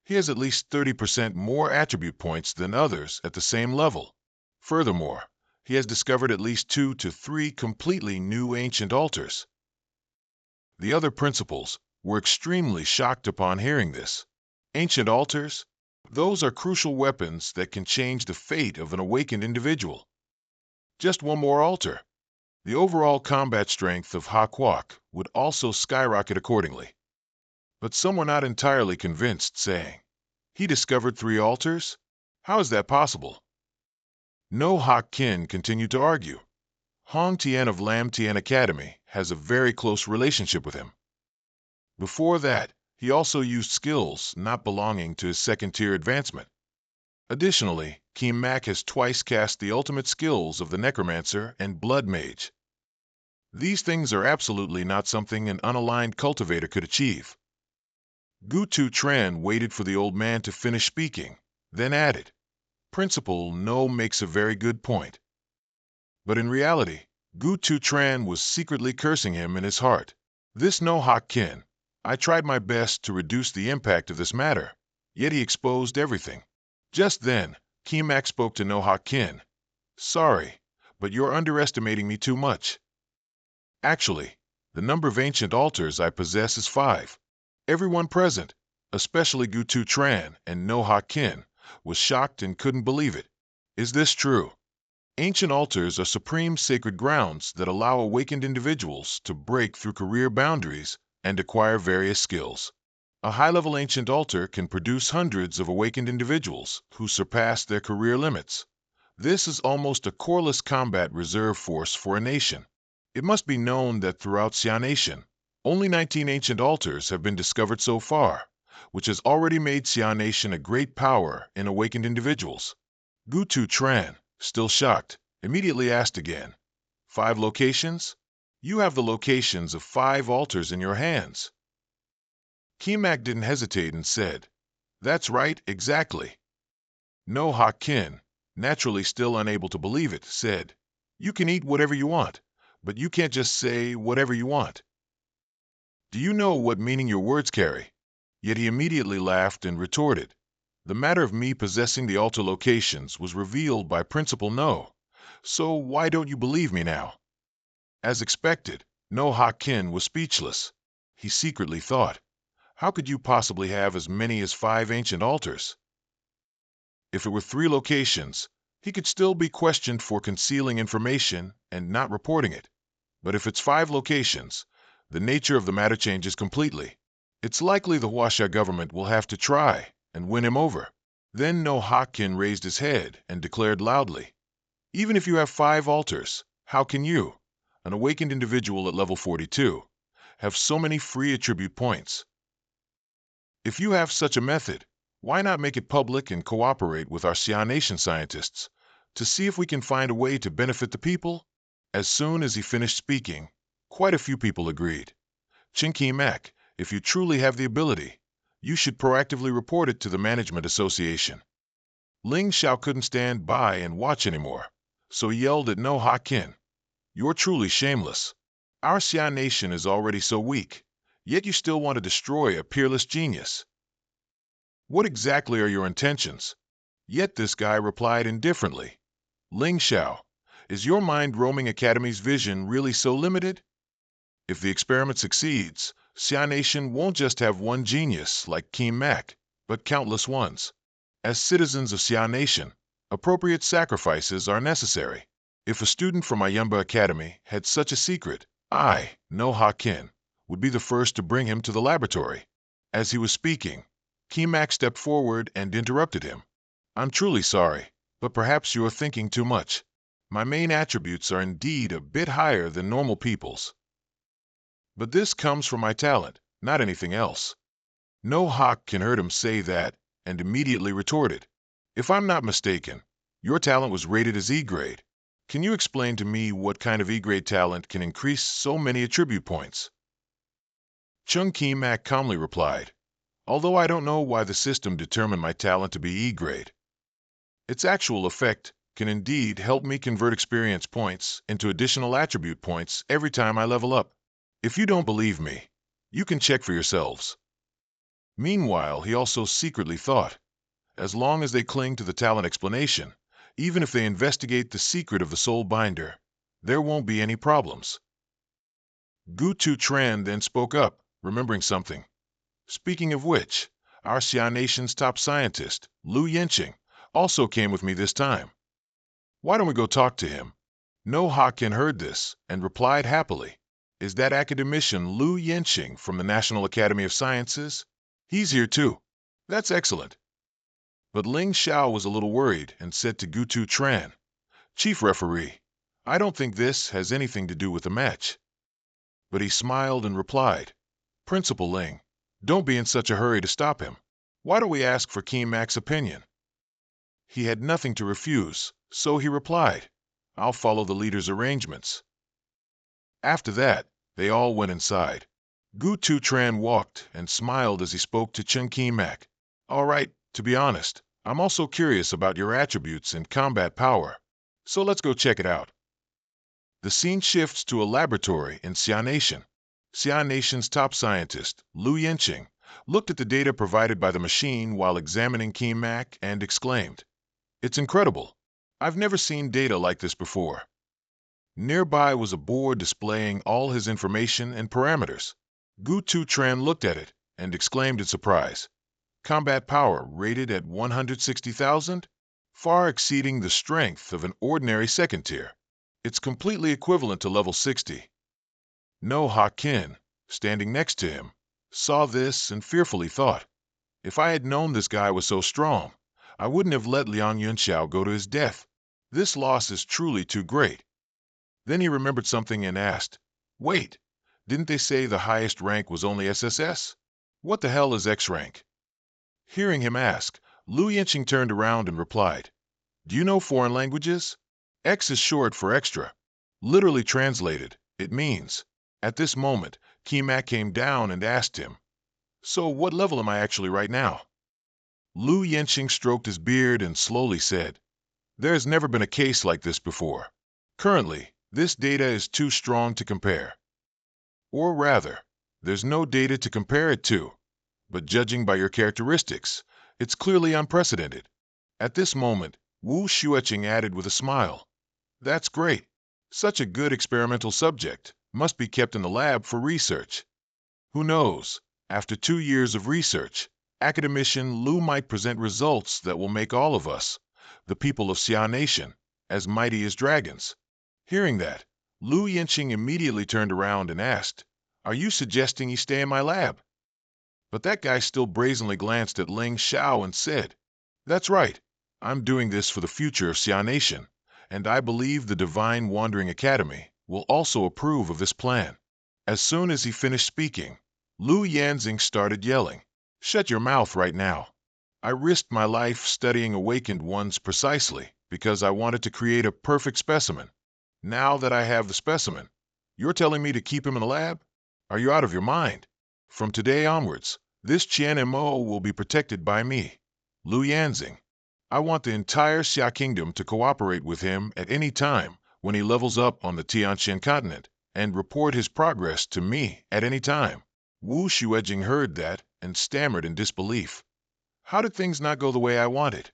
he has at least 30% more attribute points than others at the same level. Furthermore, he has discovered at least 2 to 3 completely new ancient altars. The other principals were extremely shocked upon hearing this. Ancient altars? Those are crucial weapons that can change the fate of an awakened individual. Just one more altar. The overall combat strength of Ha Kwak would also skyrocket accordingly. But some were not entirely convinced, saying, he discovered 3 altars? How is that possible? No Hak Kin continued to argue. Hong Tian of Lam Tian Academy has a very close relationship with him. Before that, he also used skills not belonging to his second-tier advancement. Additionally, Kim Mak has twice cast the ultimate skills of the Necromancer and Blood Mage. These things are absolutely not something an unaligned cultivator could achieve. Gu Tu Tran waited for the old man to finish speaking, then added, Principal No makes a very good point. But in reality, Gu Tu Tran was secretly cursing him in his heart. This No Hak Kin, I tried my best to reduce the impact of this matter, yet he exposed everything. Just then, Kimak spoke to No Hak Kin. Sorry, but you're underestimating me too much. Actually, the number of ancient altars I possess is 5. Everyone present, especially Gu Tu Tran and No Hak Kin, was shocked and couldn't believe it. Is this true? Ancient altars are supreme sacred grounds that allow awakened individuals to break through career boundaries and acquire various skills. A high-level ancient altar can produce hundreds of awakened individuals who surpass their career limits. This is almost a coreless combat reserve force for a nation. It must be known that throughout Xia Nation, only 19 ancient altars have been discovered so far, which has already made Xia Nation a great power in awakened individuals. Gu Tu Tran, still shocked, immediately asked again, 5 locations? You have the locations of 5 altars in your hands. Kimak didn't hesitate and said, That's right, exactly. No Hak Kin, naturally still unable to believe it, said, You can eat whatever you want, but you can't just say whatever you want. Do you know what meaning your words carry? Yet he immediately laughed and retorted, The matter of me possessing the altar locations was revealed by Principal No, so why don't you believe me now? As expected, No Hak Kin was speechless. He secretly thought, How could you possibly have as many as 5 ancient altars? If it were 3 locations, he could still be questioned for concealing information and not reporting it. But if it's 5 locations, the nature of the matter changes completely. It's likely the Huasha government will have to try and win him over. Then No Hak Kin raised his head and declared loudly, Even if you have 5 altars, how can you, an awakened individual at level 42, have so many free attribute points? If you have such a method, why not make it public and cooperate with our Xia Nation scientists to see if we can find a way to benefit the people? As soon as he finished speaking, quite a few people agreed. Chinky Mac, if you truly have the ability, you should proactively report it to the Management Association. Ling Xiao couldn't stand by and watch anymore, so he yelled at No Hak Kin, You're truly shameless. Our Xia Nation is already so weak, yet you still want to destroy a peerless genius. What exactly are your intentions? Yet this guy replied indifferently, Ling Xiao, is your mind roaming Academy's vision really so limited? If the experiment succeeds, Xia Nation won't just have one genius like Kim Mak, but countless ones. As citizens of Xia Nation, appropriate sacrifices are necessary. If a student from Ayumba Academy had such a secret, I, No Hak Kin, would be the first to bring him to the laboratory. As he was speaking, Kimak stepped forward and interrupted him. I'm truly sorry, but perhaps you're thinking too much. My main attributes are indeed a bit higher than normal people's. But this comes from my talent, not anything else. No Hak Kin heard him say that and immediately retorted, If I'm not mistaken, your talent was rated as E-grade. Can you explain to me what kind of E-grade talent can increase so many attribute points? Chung Ki-mak calmly replied, Although I don't know why the system determined my talent to be E-grade, its actual effect can indeed help me convert experience points into additional attribute points every time I level up. If you don't believe me, you can check for yourselves. Meanwhile, he also secretly thought, as long as they cling to the talent explanation, even if they investigate the secret of the soul binder, there won't be any problems. Gu Tu Tran then spoke up, remembering something. Speaking of which, our Xia Nation's top scientist, Lu Yenqing, also came with me this time. Why don't we go talk to him? No Hak Kin heard this and replied happily, Is that academician Lu Yenqing from the National Academy of Sciences? He's here too. That's excellent. But Ling Xiao was a little worried and said to Gu Tu Tran, "Chief referee, I don't think this has anything to do with the match." But he smiled and replied, "Principal Ling, don't be in such a hurry to stop him. Why don't we ask for Keen Mac's opinion?" He had nothing to refuse, so he replied, "I'll follow the leader's arrangements." After that, they all went inside. Gu Tu Tran walked and smiled as he spoke to Chen Keen Mac. "All right, to be honest, I'm also curious about your attributes and combat power. So let's go check it out." The scene shifts to a laboratory in Xia Nation. Xia Nation's top scientist, Lu Yenqing, looked at the data provided by the machine while examining Keen Mac and exclaimed, "It's incredible. I've never seen data like this before." Nearby was a board displaying all his information and parameters. Gu Tu Tran looked at it and exclaimed in surprise, "Combat power rated at 160,000? Far exceeding the strength of an ordinary second tier. It's completely equivalent to level 60. No Hakin, standing next to him, saw this and fearfully thought, "If I had known this guy was so strong, I wouldn't have let Liang Yunxiao go to his death. This loss is truly too great." Then he remembered something and asked, "Wait, didn't they say the highest rank was only SSS? What the hell is X rank?" Hearing him ask, Lu Yenqing turned around and replied, "Do you know foreign languages? X is short for extra. Literally translated, it means." At this moment, Kimak came down and asked him, "So what level am I actually right now?" Lu Yenqing stroked his beard and slowly said, "There has never been a case like this before. Currently, this data is too strong to compare. Or rather, there's no data to compare it to, but judging by your characteristics, it's clearly unprecedented." At this moment, Wu Xueqing added with a smile, "That's great. Such a good experimental subject must be kept in the lab for research. Who knows, after 2 years of research, academician Lu might present results that will make all of us, the people of Xia Nation, as mighty as dragons." Hearing that, Lu Yenqing immediately turned around and asked, "Are you suggesting he stay in my lab?" But that guy still brazenly glanced at Ling Xiao and said, "That's right. I'm doing this for the future of Xia Nation, and I believe the Divine Wandering Academy will also approve of this plan." As soon as he finished speaking, Lu Yanxing started yelling, "Shut your mouth right now. I risked my life studying awakened ones precisely because I wanted to create a perfect specimen. Now that I have the specimen, you're telling me to keep him in the lab? Are you out of your mind? From today onwards, this Qian Mo will be protected by me, Lu Yanxing. I want the entire Xia Kingdom to cooperate with him at any time when he levels up on the Tianqian continent and report his progress to me at any time." Wu Xuejing heard that and stammered in disbelief. How did things not go the way I wanted?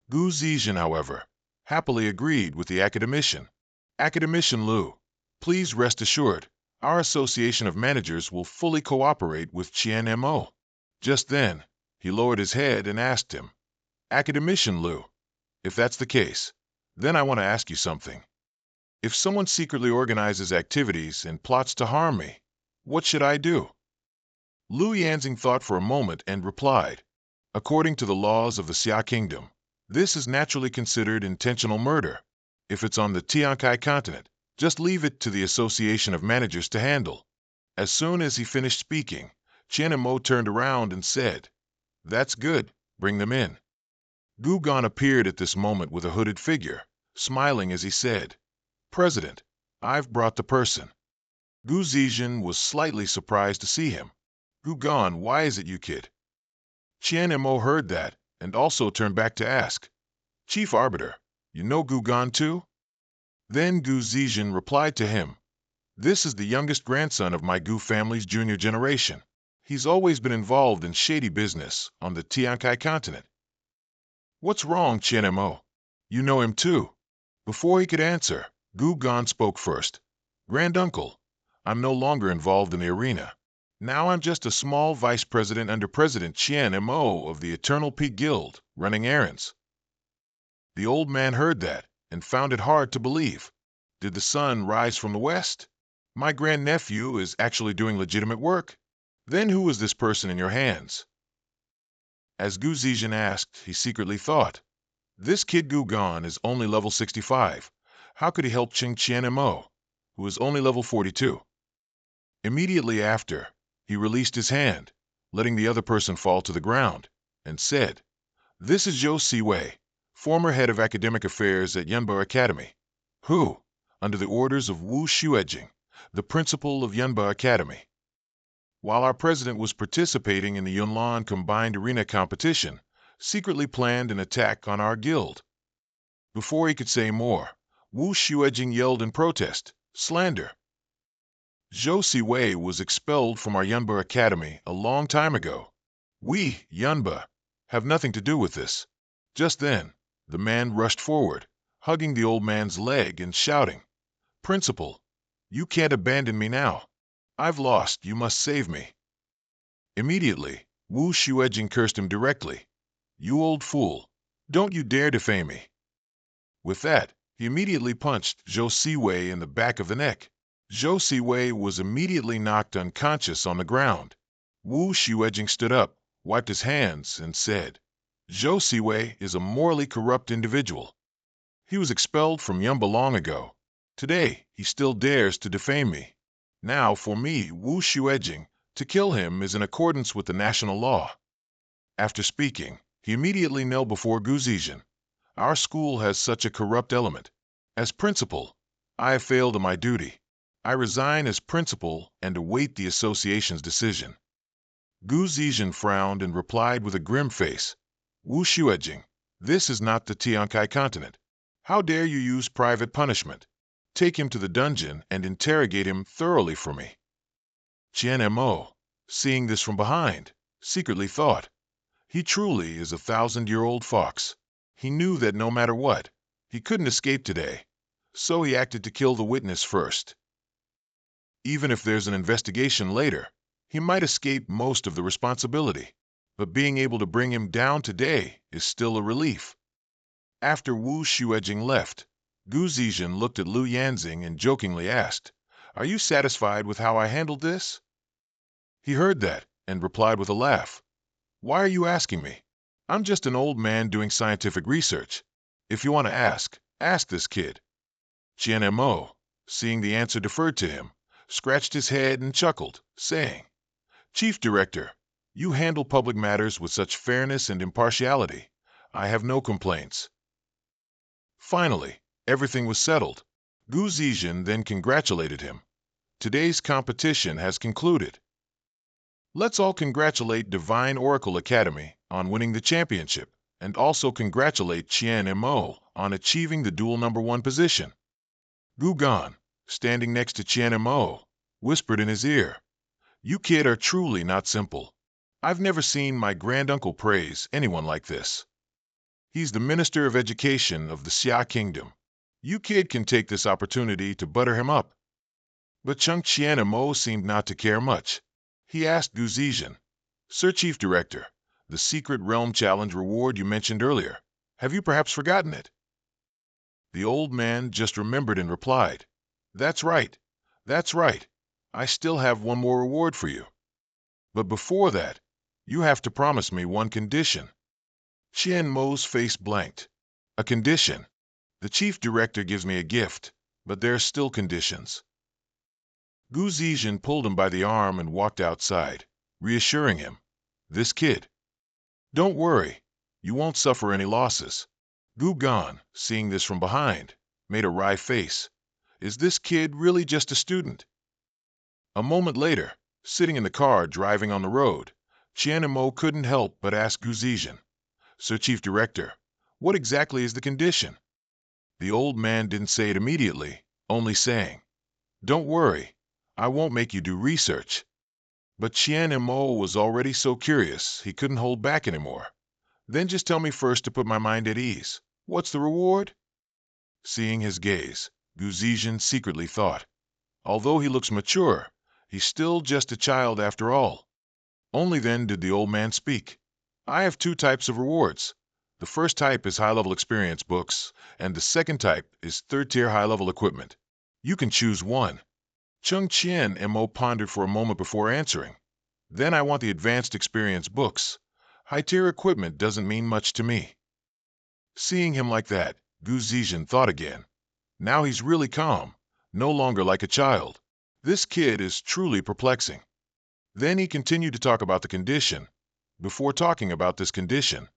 Gu Zizhen, however, happily agreed with the academician. "Academician Lu, please rest assured, our association of managers will fully cooperate with Qian Mo." Just then, he lowered his head and asked him, "Academician Lu, if that's the case, then I want to ask you something. If someone secretly organizes activities and plots to harm me, what should I do?" Lu Yanxing thought for a moment and replied, "According to the laws of the Xia Kingdom, this is naturally considered intentional murder. If it's on the Tiankai continent, just leave it to the Association of Managers to handle." As soon as he finished speaking, Chen Mo turned around and said, "That's good, bring them in." Gu Gan appeared at this moment with a hooded figure, smiling as he said, "President, I've brought the person." Gu Zizhen was slightly surprised to see him. "Gu Gan, why is it you, kid?" Qian Mo heard that and also turned back to ask, "Chief Arbiter, you know Gu Gan too?" Then Gu Zizhen replied to him, "This is the youngest grandson of my Gu family's junior generation. He's always been involved in shady business on the Tiankai continent." "What's wrong, Qian Mo? You know him too." Before he could answer, Gu Gan spoke first. "Granduncle, I'm no longer involved in the arena. Now I'm just a small vice president under President Qian Mo of the Eternal Peak Guild, running errands." The old man heard that and found it hard to believe. Did the sun rise from the west? My grandnephew is actually doing legitimate work? Then who is this person in your hands? As Gu Zizhen asked, he secretly thought, This kid Gugan is only level 65. How could he help Ching Qian Mo, who is only level 42? Immediately after, he released his hand, letting the other person fall to the ground, and said, "This is Zhou Siwei, former head of academic affairs at Yunba Academy, who, under the orders of Wu Xuejing, the principal of Yunba Academy, while our president was participating in the Yunlan Combined Arena competition, secretly planned an attack on our guild." Before he could say more, Wu Xuejing yelled in protest, "Slander! Zhou Siwei was expelled from our Yunba Academy a long time ago. We, Yunba, have nothing to do with this." Just then, the man rushed forward, hugging the old man's leg and shouting, "Principal, you can't abandon me now. I've lost, you must save me." Immediately, Wu Xuejing cursed him directly. "You old fool, don't you dare defame me." With that, he immediately punched Zhou Siwei in the back of the neck. Zhou Siwei was immediately knocked unconscious on the ground. Wu Xuejing stood up, wiped his hands, and said, "Zhou Siwei is a morally corrupt individual. He was expelled from Yunba long ago. Today, he still dares to defame me. Now, for me, Wu Xuejing, to kill him is in accordance with the national law." After speaking, he immediately knelt before Gu Zizhen. "Our school has such a corrupt element. As principal, I have failed in my duty. I resign as principal and await the association's decision." Gu Zizhen frowned and replied with a grim face, "Wu Xuejing, this is not the Tiankai continent. How dare you use private punishment? Take him to the dungeon and interrogate him thoroughly for me." Qian Mo, seeing this from behind, secretly thought, "He truly is a 1,000-year-old fox." He knew that no matter what, he couldn't escape today, so he acted to kill the witness first. Even if there's an investigation later, he might escape most of the responsibility, but being able to bring him down today is still a relief. After Wu Xuejing left, Gu Zizhen looked at Lu Yanzing and jokingly asked, "Are you satisfied with how I handled this?" He heard that and replied with a laugh, "Why are you asking me? I'm just an old man doing scientific research. If you want to ask this kid." Qian Mo, seeing the answer deferred to him, scratched his head and chuckled, saying, "Chief Director, you handle public matters with such fairness and impartiality. I have no complaints." Finally, everything was settled. Gu Zizhen then congratulated him. "Today's competition has concluded. Let's all congratulate Divine Oracle Academy on winning the championship, and also congratulate Qian Mo on achieving the duel #1 position." Gugan, standing next to Qian Mo, whispered in his ear, "You kid are truly not simple. I've never seen my granduncle praise anyone like this. He's the Minister of Education of the Xia Kingdom. You kid can take this opportunity to butter him up." But Chung Qian Mo seemed not to care much. He asked Gu Zizhen, "Sir Chief Director, the Secret Realm Challenge reward you mentioned earlier, have you perhaps forgotten it?" The old man just remembered and replied, "That's right. That's right. I still have one more reward for you. But before that, you have to promise me one condition." Qian Mo's face blanked. "A condition? The chief director gives me a gift, but there are still conditions." Gu Zizhen pulled him by the arm and walked outside, reassuring him, "This kid. Don't worry, you won't suffer any losses." Gugan, seeing this from behind, made a wry face. Is this kid really just a student? A moment later, sitting in the car driving on the road, Qian Mo couldn't help but ask Gu Zizhen, "Sir Chief Director, what exactly is the condition?" The old man didn't say it immediately, only saying, "Don't worry, I won't make you do research." But Qian Mo was already so curious he couldn't hold back anymore. "Then just tell me first to put my mind at ease. What's the reward?" Seeing his gaze, Gu Zizhen secretly thought, although he looks mature, he's still just a child after all. Only then did the old man speak. "I have two types of rewards. The first type is high-level experience books, and the second type is third-tier high-level equipment. You can choose one." Chung Qian Mo pondered for a moment before answering. "Then I want the advanced experience books. High-tier equipment doesn't mean much to me." Seeing him like that, Gu Zetian thought again. Now he's really calm, no longer like a child. This kid is truly perplexing. Then he continued to talk about the condition. Before talking about this condition,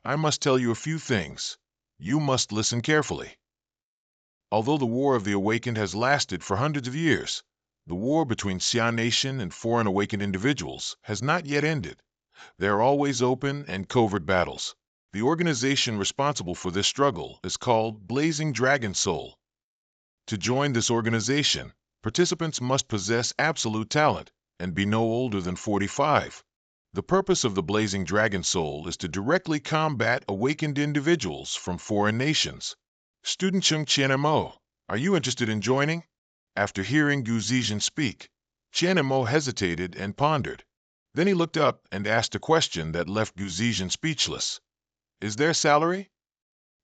I must tell you a few things. You must listen carefully. Although the War of the Awakened has lasted for hundreds of years, the war between Xia Nation and foreign awakened individuals has not yet ended. There are always open and covert battles. The organization responsible for this struggle is called Blazing Dragon Soul. To join this organization, participants must possess absolute talent and be no older than 45. The purpose of the Blazing Dragon Soul is to directly combat awakened individuals from foreign nations. Student Chung Chien-mo, are you interested in joining? After hearing Gu Zetian speak, Chien-mo hesitated and pondered. Then he looked up and asked a question that left Gu Zetian speechless. Is there salary?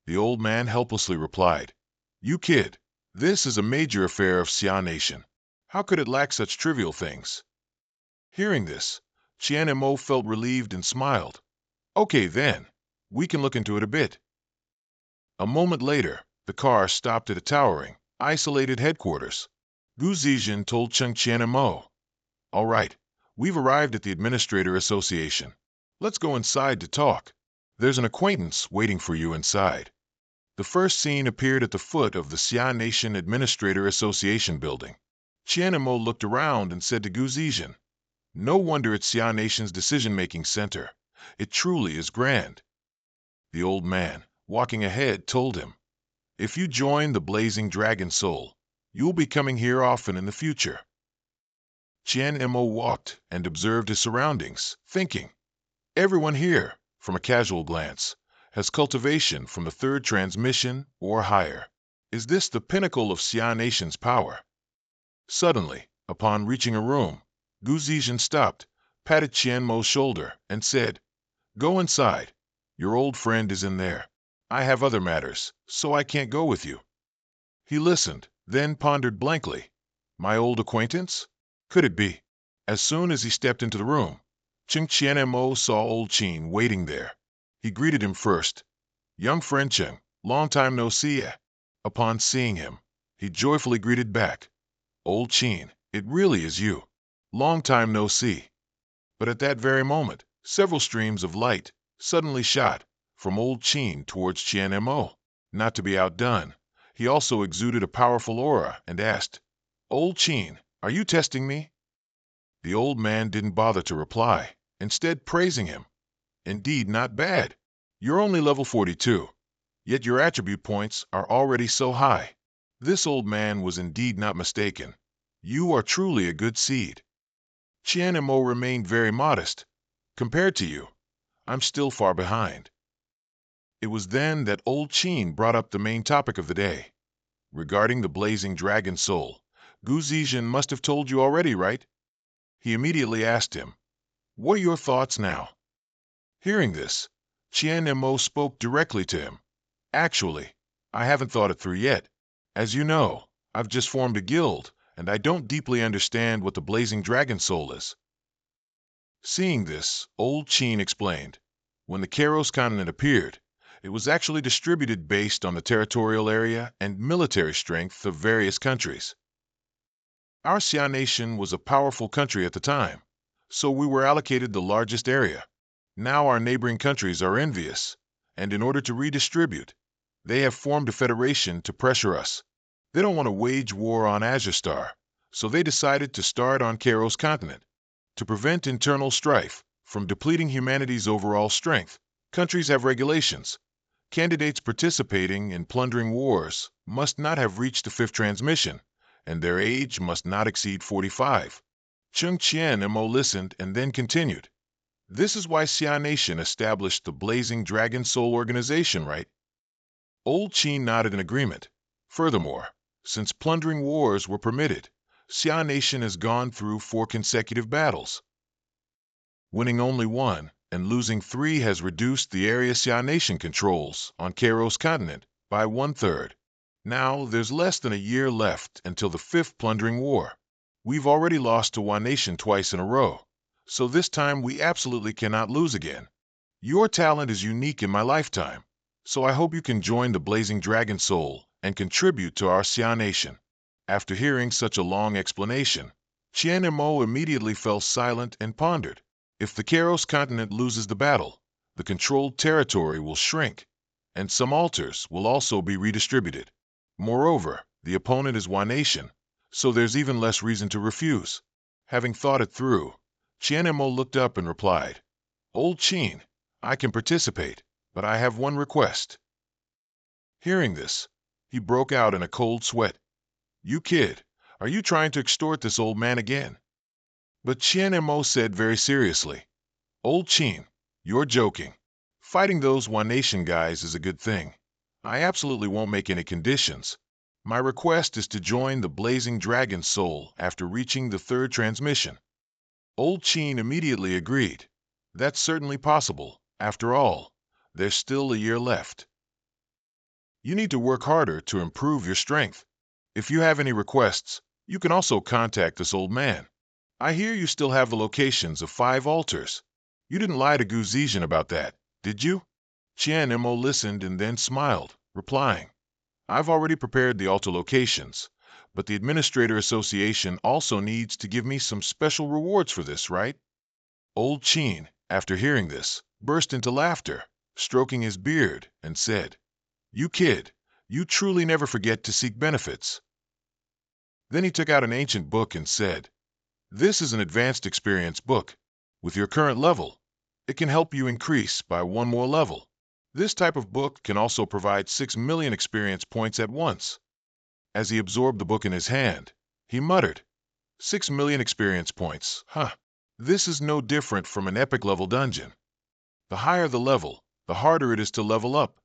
The old man helplessly replied, You kid, this is a major affair of Xia Nation. How could it lack such trivial things? Hearing this, Chien-mo felt relieved and smiled. Okay then, we can look into it a bit. A moment later, the car stopped at a towering, isolated headquarters. Gu Zetian told Chien-mo, All right, we've arrived at the Administrator Association. Let's go inside to talk. There's an acquaintance waiting for you inside. The first scene appeared at the foot of the Xia Nation Administrator Association building. Chien-mo looked around and said to Gu Zetian, No wonder it's Xia Nation's decision-making center. It truly is grand. The old man, walking ahead, told him, If you join the Blazing Dragon Soul, you'll be coming here often in the future. Chien-mo walked and observed his surroundings, thinking, Everyone here, from a casual glance, has cultivation from the third transmission or higher. Is this the pinnacle of Xia Nation's power? Suddenly, upon reaching a room, Gu Zetian stopped, patted Chien-mo's shoulder, and said, Go inside. Your old friend is in there. I have other matters, so I can't go with you. He listened, then pondered blankly. My old acquaintance? Could it be? As soon as he stepped into the room, Chien-mo saw old Qin waiting there. He greeted him first. Young friend Cheng, long time no see. Upon seeing him, he joyfully greeted back. Old Qin, it really is you. Long time no see. But at that very moment, several streams of light suddenly shot from old Qin towards Chien-mo. Not to be outdone, he also exuded a powerful aura and asked, Old Qin, are you testing me? The old man didn't bother to reply, instead praising him. Indeed, not bad. You're only level 42, yet your attribute points are already so high. This old man was indeed not mistaken. You are truly a good seed. Chien-mo remained very modest. Compared to you, I'm still far behind. It was then that old Qin brought up the main topic of the day. Regarding the Blazing Dragon Soul, Gu Zetian must have told you already, right? He immediately asked him, What are your thoughts now? Hearing this, Chien-mo spoke directly to him. Actually, I haven't thought it through yet. As you know, I've just formed a guild, and I don't deeply understand what the Blazing Dragon Soul is. Seeing this, old Qin explained, When the Kairos continent appeared, it was actually distributed based on the territorial area and military strength of various countries. Our Xia Nation was a powerful country at the time, so we were allocated the largest area. Now our neighboring countries are envious, and in order to redistribute, they have formed a federation to pressure us. They don't want to wage war on Azure Star, so they decided to start on Kairos continent. To prevent internal strife from depleting humanity's overall strength, countries have regulations. Candidates participating in plundering wars must not have reached the 5th transmission, and their age must not exceed 45. Chien-mo listened and then continued. This is why Xia Nation established the Blazing Dragon Soul organization, right? Old Qin nodded in agreement. Furthermore, since plundering wars were permitted, Xia Nation has gone through 4 consecutive battles. Winning only 1 and losing 3 has reduced the area Xia Nation controls on Kairos continent by 1/3. Now there's less than a year left until the 5th plundering war. We've already lost to Hua Nation twice in a row, so this time we absolutely cannot lose again. Your talent is unique in my lifetime, So I hope you can join the Blazing Dragon Soul and contribute to our Xia Nation. After hearing such a long explanation, Qian Mo immediately fell silent and pondered. If the Karos continent loses the battle, the controlled territory will shrink, and some altars will also be redistributed. Moreover, the opponent is one nation, so there's even less reason to refuse. Having thought it through, Qian Mo looked up and replied, Old Qin, I can participate, but I have one request. Hearing this, he broke out in a cold sweat. You kid, are you trying to extort this old man again? But Qian Mo said very seriously, Old Qin, you're joking. Fighting those One Nation guys is a good thing. I absolutely won't make any conditions. My request is to join the Blazing Dragon Soul after reaching the third transmission. Old Qin immediately agreed. That's certainly possible. After all, there's still a year left. You need to work harder to improve your strength. If you have any requests, you can also contact this old man. I hear you still have the locations of 5 altars. You didn't lie to Gu Zetian about that, did you? Qian Mo listened and then smiled, replying, I've already prepared the altar locations, but the Administrator Association also needs to give me some special rewards for this, right? Old Qin, after hearing this, burst into laughter, stroking his beard, and said, You kid, you truly never forget to seek benefits. Then he took out an ancient book and said, This is an advanced experience book. With your current level, it can help you increase by 1 more level. This type of book can also provide 6 million experience points at once. As he absorbed the book in his hand, he muttered, 6 million experience points, huh? This is no different from an epic level dungeon. The higher the level, the harder it is to level up.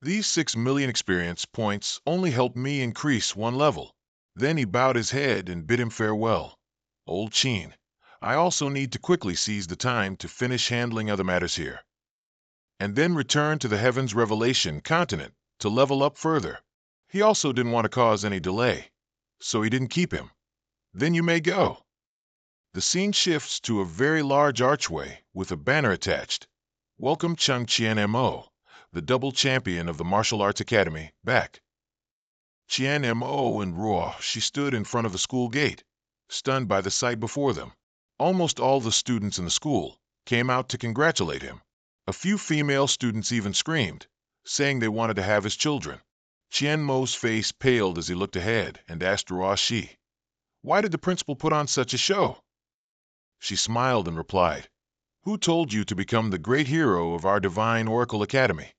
These 6 million experience points only help me increase 1 level. Then he bowed his head and bid him farewell. Old Qin, I also need to quickly seize the time to finish handling other matters here, and then return to the Heavens Revelation continent to level up further. He also didn't want to cause any delay, so he didn't keep him. Then you may go. The scene shifts to a very large archway with a banner attached. Welcome Chung Qian Mo, the double champion of the Martial Arts Academy, back. Qian Mo and Ruo, she stood in front of the school gate, stunned by the sight before them. Almost all the students in the school came out to congratulate him. A few female students even screamed, saying they wanted to have his children. Qian Mo's face paled as he looked ahead and asked Ruo Shi, Why did the principal put on such a show? She smiled and replied, Who told you to become the great hero of our Divine Oracle Academy?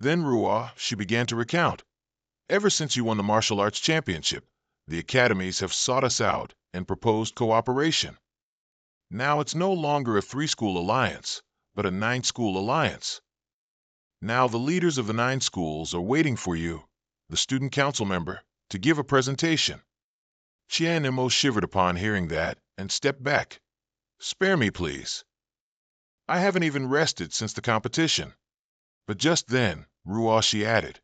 Then Ruo, she began to recount. Ever since you won the martial arts championship, the academies have sought us out and proposed cooperation. Now it's no longer a 3-school alliance, but a 9-school alliance. Now the leaders of the 9 schools are waiting for you, the student council member, to give a presentation. Qian Mo shivered upon hearing that and stepped back. Spare me, please. I haven't even rested since the competition. But just then, Ruo Shi added,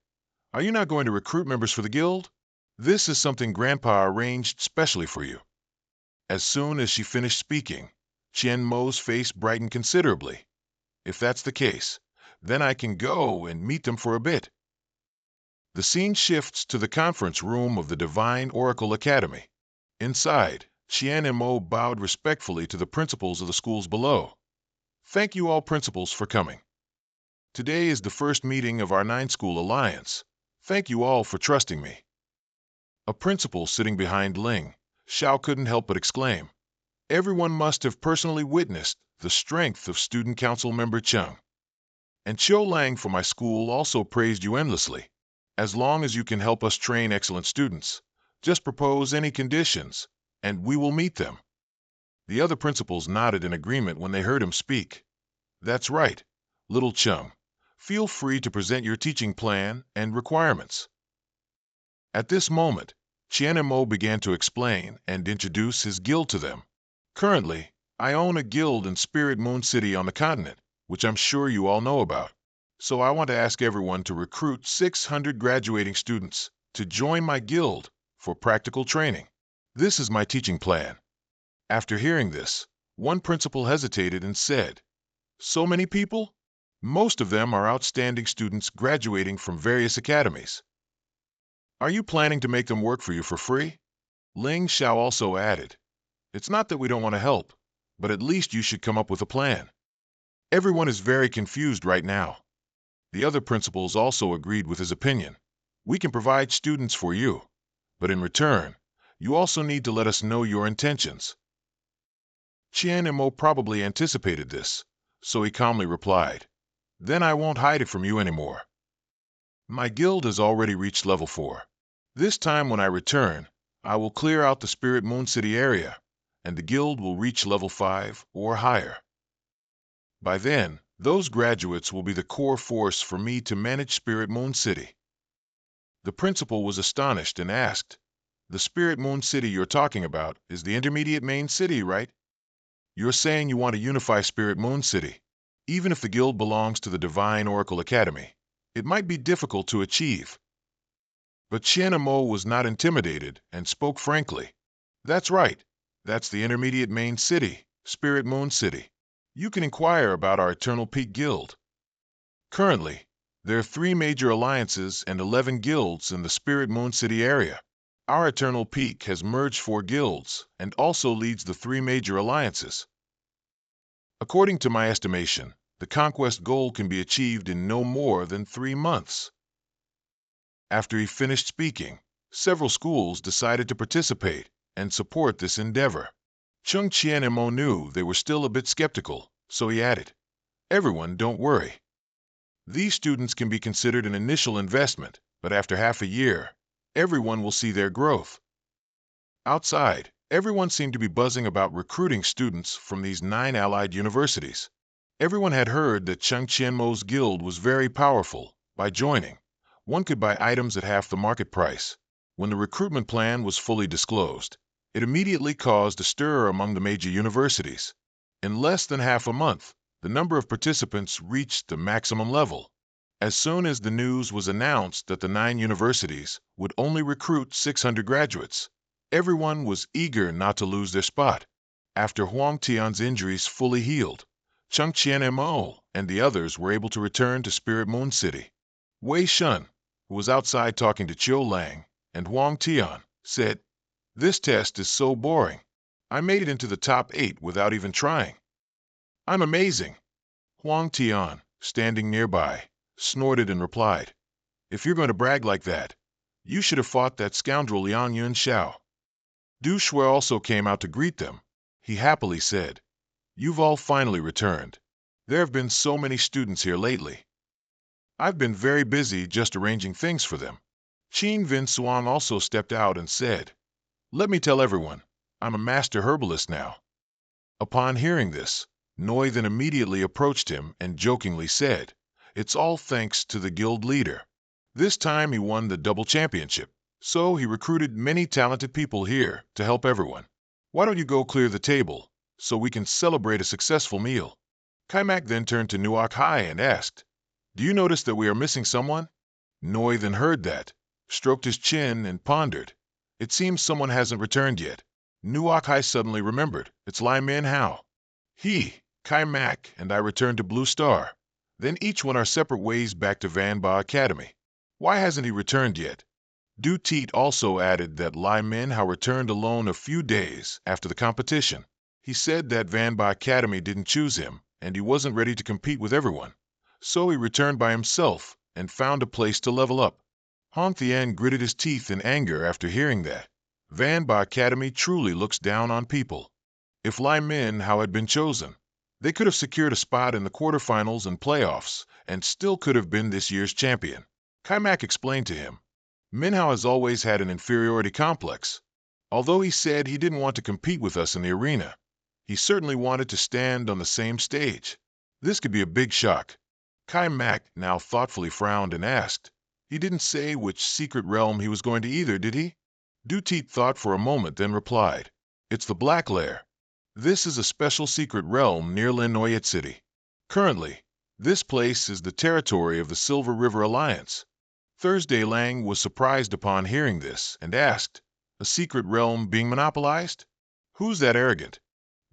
Are you not going to recruit members for the guild? This is something Grandpa arranged specially for you. As soon as she finished speaking, Qian Mo's face brightened considerably. If that's the case, then I can go and meet them for a bit. The scene shifts to the conference room of the Divine Oracle Academy. Inside, Qian Mo bowed respectfully to the principals of the schools below. Thank you all principals for coming. Today is the first meeting of our 9-school alliance. Thank you all for trusting me. A principal sitting behind Ling, Xiao couldn't help but exclaim, Everyone must have personally witnessed the strength of student council member Chung. And Qiu Lang from my school also praised you endlessly. As long as you can help us train excellent students, just propose any conditions, and we will meet them. The other principals nodded in agreement when they heard him speak. That's right, little Chung. Feel free to present your teaching plan and requirements. At this moment, Qian Mo began to explain and introduce his guild to them. Currently, I own a guild in Spirit Moon City on the continent, which I'm sure you all know about. So I want to ask everyone to recruit 600 graduating students to join my guild for practical training. This is my teaching plan. After hearing this, one principal hesitated and said, So many people? Most of them are outstanding students graduating from various academies. Are you planning to make them work for you for free? Ling Xiao also added, it's not that we don't want to help, but at least you should come up with a plan. Everyone is very confused right now. The other principals also agreed with his opinion. We can provide students for you, but in return, you also need to let us know your intentions. Qian and Mo probably anticipated this, so he calmly replied, then I won't hide it from you anymore. My guild has already reached level 4. This time when I return, I will clear out the Spirit Moon City area, and the guild will reach level 5 or higher. By then, those graduates will be the core force for me to manage Spirit Moon City. The principal was astonished and asked, the Spirit Moon City you're talking about is the intermediate main city, right? You're saying you want to unify Spirit Moon City. Even if the guild belongs to the Divine Oracle Academy, it might be difficult to achieve. But Qian Mo was not intimidated and spoke frankly. That's right. That's the intermediate main city, Spirit Moon City. You can inquire about our Eternal Peak Guild. Currently, there are 3 major alliances and 11 guilds in the Spirit Moon City area. Our Eternal Peak has merged 4 guilds and also leads the 3 major alliances. According to my estimation, the conquest goal can be achieved in no more than 3 months. After he finished speaking, several schools decided to participate and support this endeavor. Chung Qian and Mo knew they were still a bit skeptical, so he added, everyone, don't worry. These students can be considered an initial investment, but after half a year, everyone will see their growth. Outside, everyone seemed to be buzzing about recruiting students from these 9 allied universities. Everyone had heard that Chung Qian Mo's guild was very powerful. By joining, one could buy items at half the market price. When the recruitment plan was fully disclosed, it immediately caused a stir among the major universities. In less than half a month, the number of participants reached the maximum level. As soon as the news was announced that the 9 universities would only recruit 600 graduates, everyone was eager not to lose their spot. After Huang Tian's injuries fully healed, Chung Qian Mo and the others were able to return to Spirit Moon City. Wei Shun, who was outside talking to Chiu Lang and Huang Tian, said, this test is so boring. I made it into the top 8 without even trying. I'm amazing. Huang Tian, standing nearby, snorted and replied, if you're going to brag like that, you should have fought that scoundrel Liang Yun Xiao. Du Shui also came out to greet them. He happily said, you've all finally returned. There have been so many students here lately. I've been very busy just arranging things for them. Qin Vin Suan also stepped out and said, let me tell everyone, I'm a master herbalist now. Upon hearing this, Noi then immediately approached him and jokingly said, it's all thanks to the guild leader. This time he won the double championship, so he recruited many talented people here to help everyone. Why don't you go clear the table, so we can celebrate a successful meal? Kaimak then turned to Nuok Hai and asked, do you notice that we are missing someone? Noi then heard that, stroked his chin and pondered. It seems someone hasn't returned yet. Nuok Hai suddenly remembered, it's Lai Min Hao. He, Kaimak, and I returned to Blue Star. Then each went our separate ways back to Van Ba Academy. Why hasn't he returned yet? Du Teet also added that Lai Min Hao returned alone a few days after the competition. He said that Van Ba Academy didn't choose him, and he wasn't ready to compete with everyone. So he returned by himself and found a place to level up. Han Thien gritted his teeth in anger after hearing that. Van Ba Academy truly looks down on people. If Lai Min Hao had been chosen, they could have secured a spot in the quarterfinals and playoffs and still could have been this year's champion. Kaimak explained to him, Min Hao has always had an inferiority complex. Although he said he didn't want to compete with us in the arena, he certainly wanted to stand on the same stage. This could be a big shock. Kaimak now thoughtfully frowned and asked, he didn't say which secret realm he was going to either, did he? Du Teet thought for a moment, then replied, it's the Black Lair. This is a special secret realm near Lin Noyet City. Currently, this place is the territory of the Silver River Alliance. Thursday Lang was surprised upon hearing this and asked, a secret realm being monopolized? Who's that arrogant?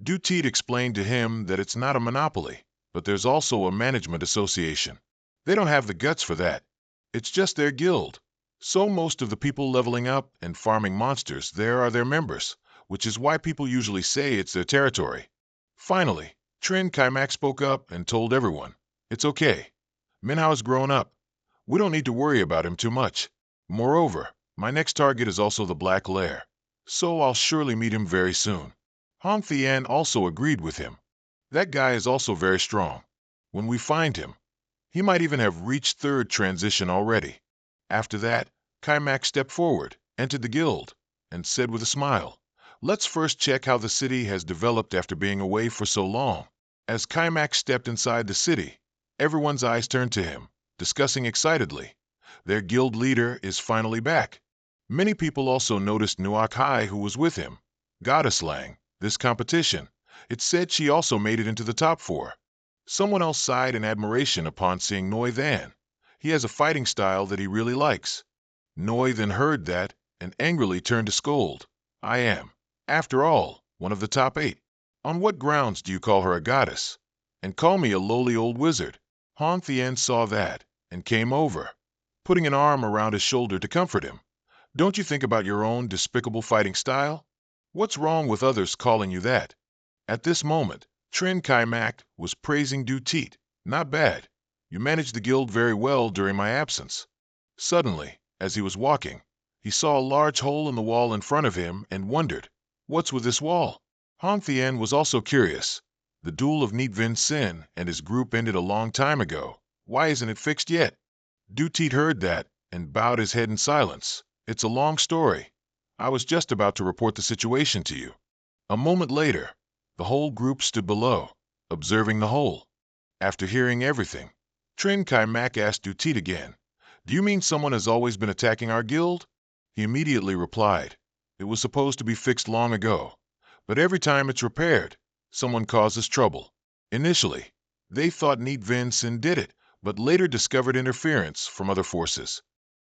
Du Teet explained to him that it's not a monopoly, but there's also a management association. They don't have the guts for that. It's just their guild. So most of the people leveling up and farming monsters there are their members, which is why people usually say it's their territory. Finally, Trin Kaimak spoke up and told everyone, "It's okay. Minhao's grown up. We don't need to worry about him too much. Moreover, my next target is also the Black Lair, so I'll surely meet him very soon." Hong Thian also agreed with him. That guy is also very strong. When we find him, he might even have reached third transition already. After that, Kaimak stepped forward, entered the guild, and said with a smile, "Let's first check how the city has developed after being away for so long." As Kaimak stepped inside the city, everyone's eyes turned to him, discussing excitedly. Their guild leader is finally back. Many people also noticed Nuak Hai, who was with him. Goddess Lang, this competition, it said she also made it into the top 4. Someone else sighed in admiration upon seeing Noi Than. He has a fighting style that he really likes. Noi then heard that and angrily turned to scold. "I am, after all, one of the top 8. On what grounds do you call her a goddess? And call me a lowly old wizard?" Hong Thian saw that and came over, putting an arm around his shoulder to comfort him. "Don't you think about your own despicable fighting style? What's wrong with others calling you that?" At this moment, Trin Kaimak was praising Du Tit. "Not bad. You managed the guild very well during my absence." Suddenly, as he was walking, he saw a large hole in the wall in front of him and wondered, "What's with this wall?" Hong Thian was also curious. The duel of Vin Sin and his group ended a long time ago. Why isn't it fixed yet? Du Tit heard that and bowed his head in silence. "It's a long story. I was just about to report the situation to you." A moment later, the whole group stood below, observing the hole. After hearing everything, Trin Kaimak asked Du Tit again, "Do you mean someone has always been attacking our guild?" He immediately replied, "It was supposed to be fixed long ago, but every time it's repaired, someone causes trouble. Initially, they thought Vin Sin did it, but later discovered interference from other forces."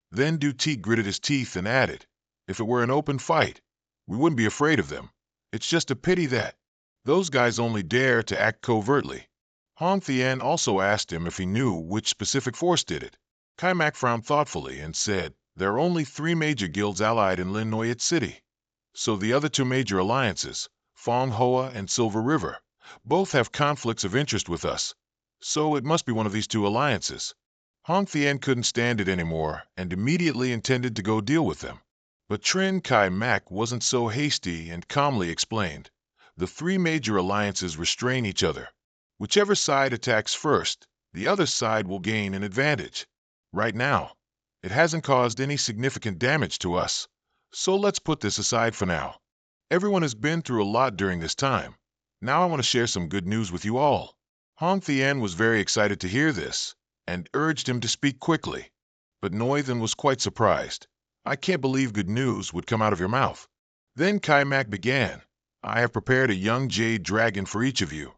Then Du Tit gritted his teeth and added, "If it were an open fight, we wouldn't be afraid of them. It's just a pity that those guys only dare to act covertly." Hong Thian also asked him if he knew which specific force did it. Kaimak frowned thoughtfully and said, "There are only 3 major guilds allied in Lin Noyat City. So the other 2 major alliances, Fong Hoa and Silver River, both have conflicts of interest with us. So it must be one of these 2 alliances." Hong Thian couldn't stand it anymore and immediately intended to go deal with them. But Trin Kaimak wasn't so hasty and calmly explained, "The 3 major alliances restrain each other. Whichever side attacks first, the other side will gain an advantage. Right now, it hasn't caused any significant damage to us, so let's put this aside for now. Everyone has been through a lot during this time. Now I want to share some good news with you all." Hong Thian was very excited to hear this and urged him to speak quickly. But Noithan was quite surprised. "I can't believe good news would come out of your mouth." Then Kaimak began, "I have prepared a young jade dragon for each of you."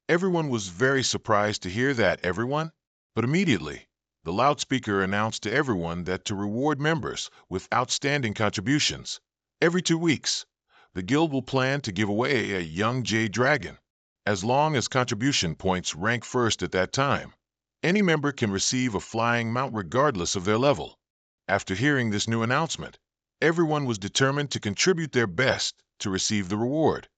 Everyone was very surprised to hear that, but immediately, the loudspeaker announced to everyone that to reward members with outstanding contributions, every 2 weeks, the guild will plan to give away a young jade dragon. As long as contribution points rank first at that time, any member can receive a flying mount regardless of their level. After hearing this new announcement, everyone was determined to contribute their best to receive the reward.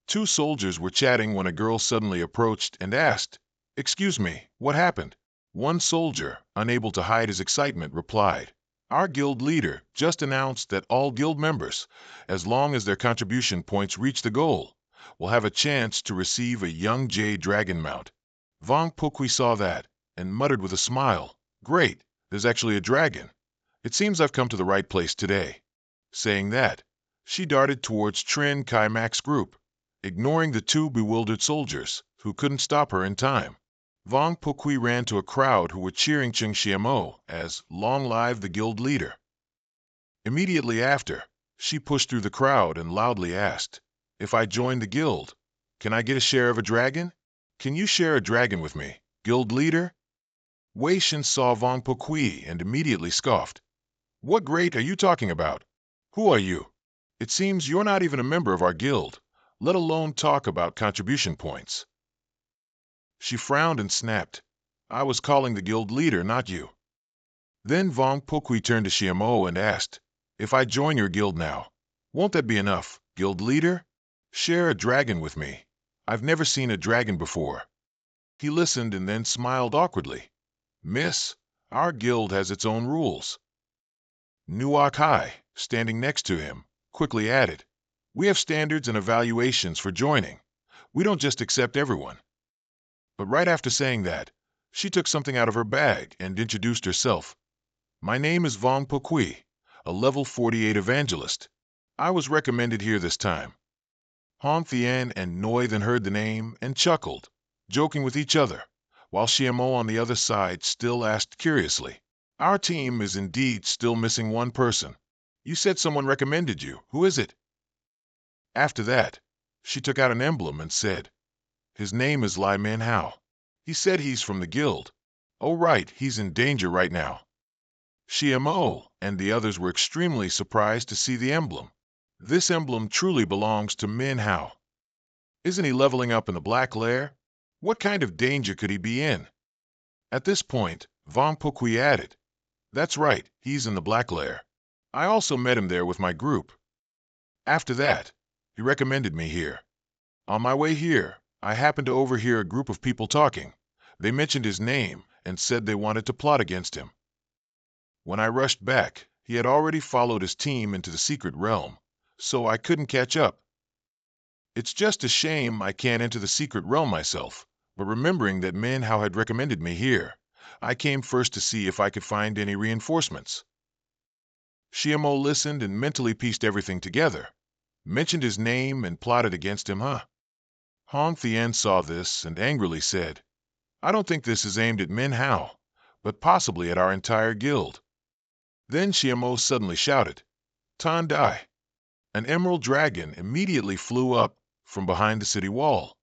2 soldiers were chatting when a girl suddenly approached and asked, "Excuse me, what happened?" One soldier, unable to hide his excitement, replied, "Our guild leader just announced that all guild members, as long as their contribution points reach the goal, will have a chance to receive a young jade dragon mount." Vong Pukui saw that and muttered with a smile, "Great, there's actually a dragon. It seems I've come to the right place today." Saying that, she darted towards Trin Kaimak's group, ignoring the 2 bewildered soldiers, who couldn't stop her in time. Vong Pukui ran to a crowd who were cheering Cheng Xiamo as "Long live the guild leader." Immediately after, she pushed through the crowd and loudly asked, "If I join the guild, can I get a share of a dragon? Can you share a dragon with me, guild leader?" Wei Shen saw Vong Pukui and immediately scoffed. "What great are you talking about? Who are you? It seems you're not even a member of our guild, let alone talk about contribution points." She frowned and snapped. I was calling the guild leader, not you. Then Vong Pokui turned to Xiamo and asked, if I join your guild now, won't that be enough, guild leader? Share a dragon with me. I've never seen a dragon before. He listened and then smiled awkwardly. Miss, our guild has its own rules. Nuak Hai, standing next to him, quickly added, we have standards and evaluations for joining. We don't just accept everyone. But right after saying that, she took something out of her bag and introduced herself. My name is Vong Pokui, a level 48 evangelist. I was recommended here this time. Han Thien and Noi then heard the name and chuckled, joking with each other, while Xiamo on the other side still asked curiously, our team is indeed still missing one person. You said someone recommended you. Who is it? After that, she took out an emblem and said, his name is Lai Manhua. He said he's from the guild. Oh right, he's in danger right now. Xiamo and the others were extremely surprised to see the emblem. This emblem truly belongs to Manhua. Isn't he leveling up in the Black Lair? What kind of danger could he be in? At this point, Vong Pokui added, that's right, he's in the Black Lair. I also met him there with my group. After that, he recommended me here. On my way here, I happened to overhear a group of people talking. They mentioned his name and said they wanted to plot against him. When I rushed back, he had already followed his team into the secret realm, so I couldn't catch up. It's just a shame I can't enter the secret realm myself, but remembering that Manhua had recommended me here, I came first to see if I could find any reinforcements. Xiamo listened and mentally pieced everything together. Mentioned his name and plotted against him, huh? Han Thien saw this and angrily said, I don't think this is aimed at Manhua, but possibly at our entire guild. Then Xiamo suddenly shouted, Tan Dai! An emerald dragon immediately flew up from behind the city wall.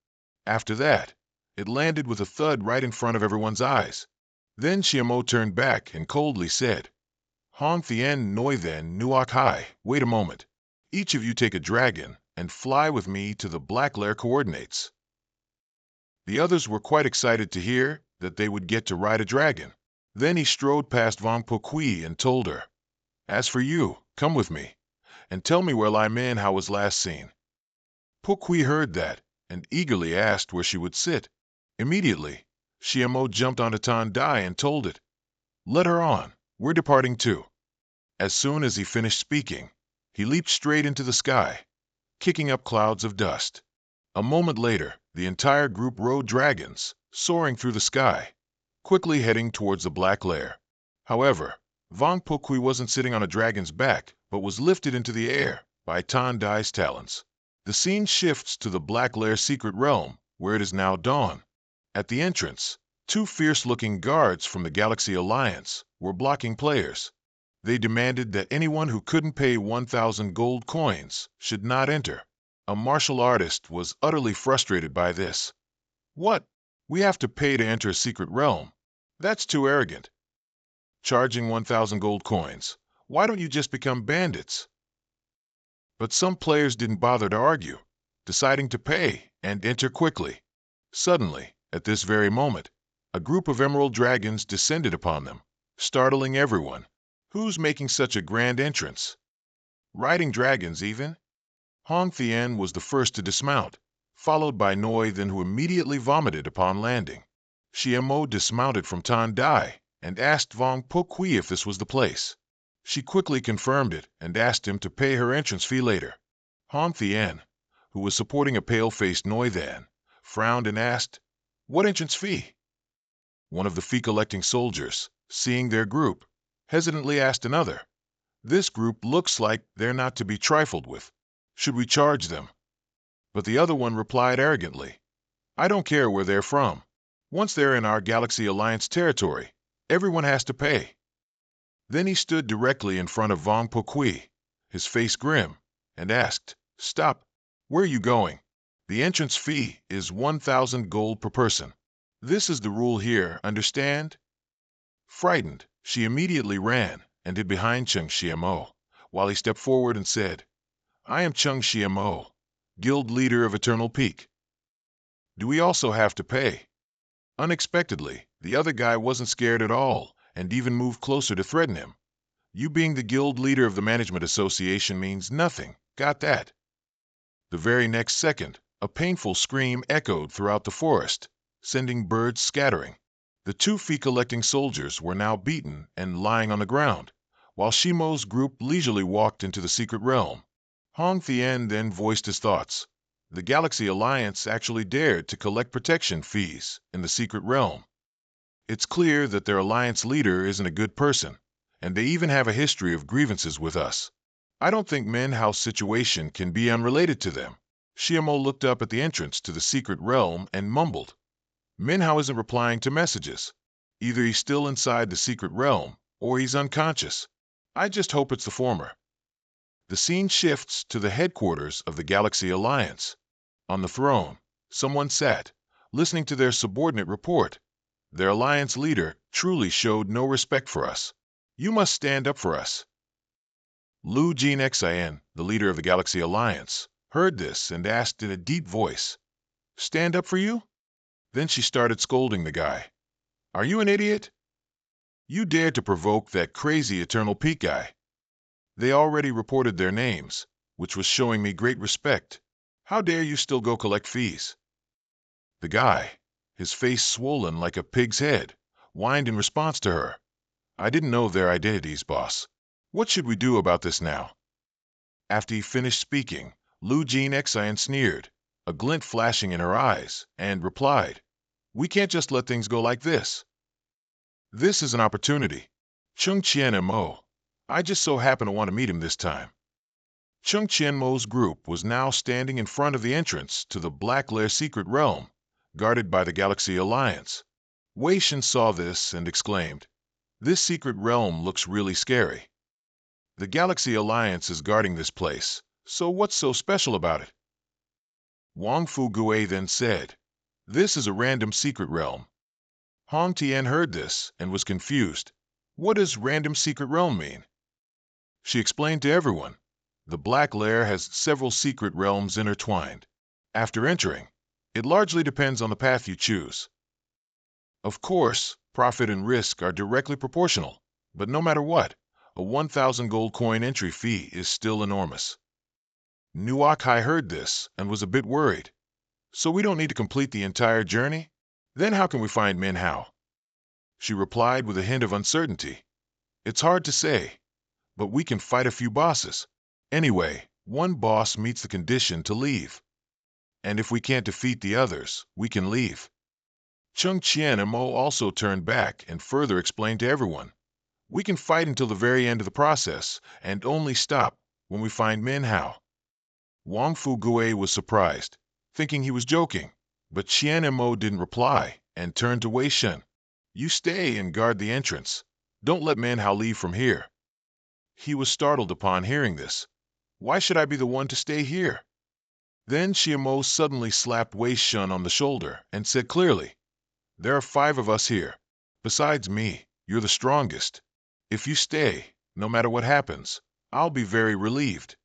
After that, it landed with a thud right in front of everyone's eyes. Then Xiamo turned back and coldly said, Han Thien Noi then Nuak Hai, wait a moment. Each of you take a dragon and fly with me to the Black Lair coordinates. The others were quite excited to hear that they would get to ride a dragon. Then he strode past Vong Pokui and told her, as for you, come with me, and tell me where Lai Manhua was last seen. Pokui heard that and eagerly asked where she would sit. Immediately, Xiamo jumped onto Tan Dai and told it, let her on, we're departing too. As soon as he finished speaking, he leaped straight into the sky, kicking up clouds of dust. A moment later, the entire group rode dragons, soaring through the sky, quickly heading towards the Black Lair. However, Vong Pokui wasn't sitting on a dragon's back, but was lifted into the air by Tan Dai's talons. The scene shifts to the Black Lair secret realm, where it is now dawn. At the entrance, two fierce-looking guards from the Galaxy Alliance were blocking players. They demanded that anyone who couldn't pay 1,000 gold coins should not enter. A martial artist was utterly frustrated by this. What? We have to pay to enter a secret realm? That's too arrogant. Charging 1,000 gold coins. Why don't you just become bandits? But some players didn't bother to argue, deciding to pay and enter quickly. Suddenly, at this very moment, a group of emerald dragons descended upon them, startling everyone. Who's making such a grand entrance? Riding dragons even? Han Thien was the first to dismount, followed by Noi then who immediately vomited upon landing. Xiamo dismounted from Tan Dai and asked Vong Pokui if this was the place. She quickly confirmed it and asked him to pay her entrance fee later. Han Thien, who was supporting a pale-faced Noi then, frowned and asked, what entrance fee? One of the fee-collecting soldiers, seeing their group, hesitantly asked another, this group looks like they're not to be trifled with. Should we charge them? But the other one replied arrogantly, I don't care where they're from. Once they're in our Galaxy Alliance territory, everyone has to pay. Then he stood directly in front of Vong Pokui, his face grim, and asked, stop, where are you going? The entrance fee is 1,000 gold per person. This is the rule here, understand? Frightened, she immediately ran and hid behind Cheng Xiamo, while he stepped forward and said, I am Cheng Xiamo, guild leader of Eternal Peak. Do we also have to pay? Unexpectedly, the other guy wasn't scared at all and even moved closer to threaten him. You being the guild leader of the management association means nothing. Got that? The very next second, a painful scream echoed throughout the forest, sending birds scattering. The two fee-collecting soldiers were now beaten and lying on the ground, while Shimo's group leisurely walked into the secret realm. Hong Thien then voiced his thoughts. The Galaxy Alliance actually dared to collect protection fees in the secret realm. It's clear that their alliance leader isn't a good person, and they even have a history of grievances with us. I don't think Manhua's situation can be unrelated to them. Shimo looked up at the entrance to the secret realm and mumbled. Manhua isn't replying to messages. Either he's still inside the secret realm, or he's unconscious. I just hope it's the former. The scene shifts to the headquarters of the Galaxy Alliance. On the throne, someone sat, listening to their subordinate report. Their alliance leader truly showed no respect for us. You must stand up for us. Lu Jinxian, the leader of the Galaxy Alliance, heard this and asked in a deep voice, "Stand up for you?" Then she started scolding the guy. "Are you an idiot? You dared to provoke that crazy Eternal Peak guy. They already reported their names, which was showing me great respect. How dare you still go collect fees?" The guy, his face swollen like a pig's head, whined in response to her. "I didn't know their identities, boss. What should we do about this now?" After he finished speaking, Lu Jinxian sneered, a glint flashing in her eyes, and replied, "We can't just let things go like this. This is an opportunity. Chung Chien and Mo. I just so happen to want to meet him this time." Chung Chien Mo's group was now standing in front of the entrance to the Black Lair secret realm, guarded by the Galaxy Alliance. Wei Shen saw this and exclaimed, "This secret realm looks really scary. The Galaxy Alliance is guarding this place, so what's so special about it?" Wang Fugue then said, "This is a random secret realm." Hong Tian heard this and was confused. What does random secret realm mean? She explained to everyone. The Black Lair has several secret realms intertwined. After entering, it largely depends on the path you choose. Of course, profit and risk are directly proportional, but no matter what, a 1,000 gold coin entry fee is still enormous. Nuakai heard this and was a bit worried. "So we don't need to complete the entire journey? Then how can we find Manhua?" She replied with a hint of uncertainty. "It's hard to say, but we can fight a few bosses. Anyway, one boss meets the condition to leave. And if we can't defeat the others, we can leave." Chung Chien and Mo also turned back and further explained to everyone. "We can fight until the very end of the process and only stop when we find Manhua." Wang Fugue was surprised, thinking he was joking, but Chien and Mo didn't reply and turned to Wei Shen. "You stay and guard the entrance. Don't let Manhua leave from here." He was startled upon hearing this. "Why should I be the one to stay here?" Then Mo suddenly slapped Wei Shen on the shoulder and said clearly, "There are 5 of us here. Besides me, you're the strongest. If you stay, no matter what happens, I'll be very relieved."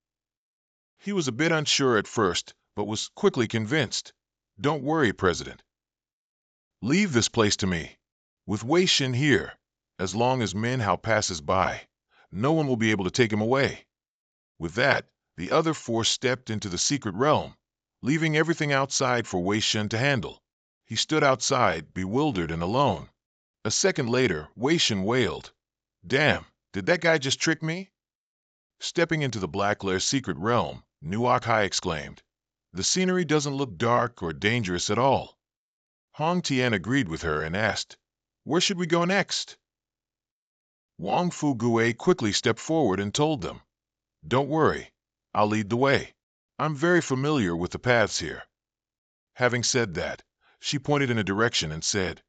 He was a bit unsure at first, but was quickly convinced. "Don't worry, President. Leave this place to me. With Wei Shen here, as long as Manhua passes by, no one will be able to take him away." With that, the other 4 stepped into the secret realm, leaving everything outside for Wei Shen to handle. He stood outside, bewildered and alone. A second later, Wei Shen wailed, "Damn, did that guy just trick me?" Stepping into the Black Lair secret realm, Nuakai exclaimed, "The scenery doesn't look dark or dangerous at all." Hong Tian agreed with her and asked, "Where should we go next?" Wang Fugue quickly stepped forward and told them, "Don't worry, I'll lead the way. I'm very familiar with the paths here." Having said that, she pointed in a direction and said,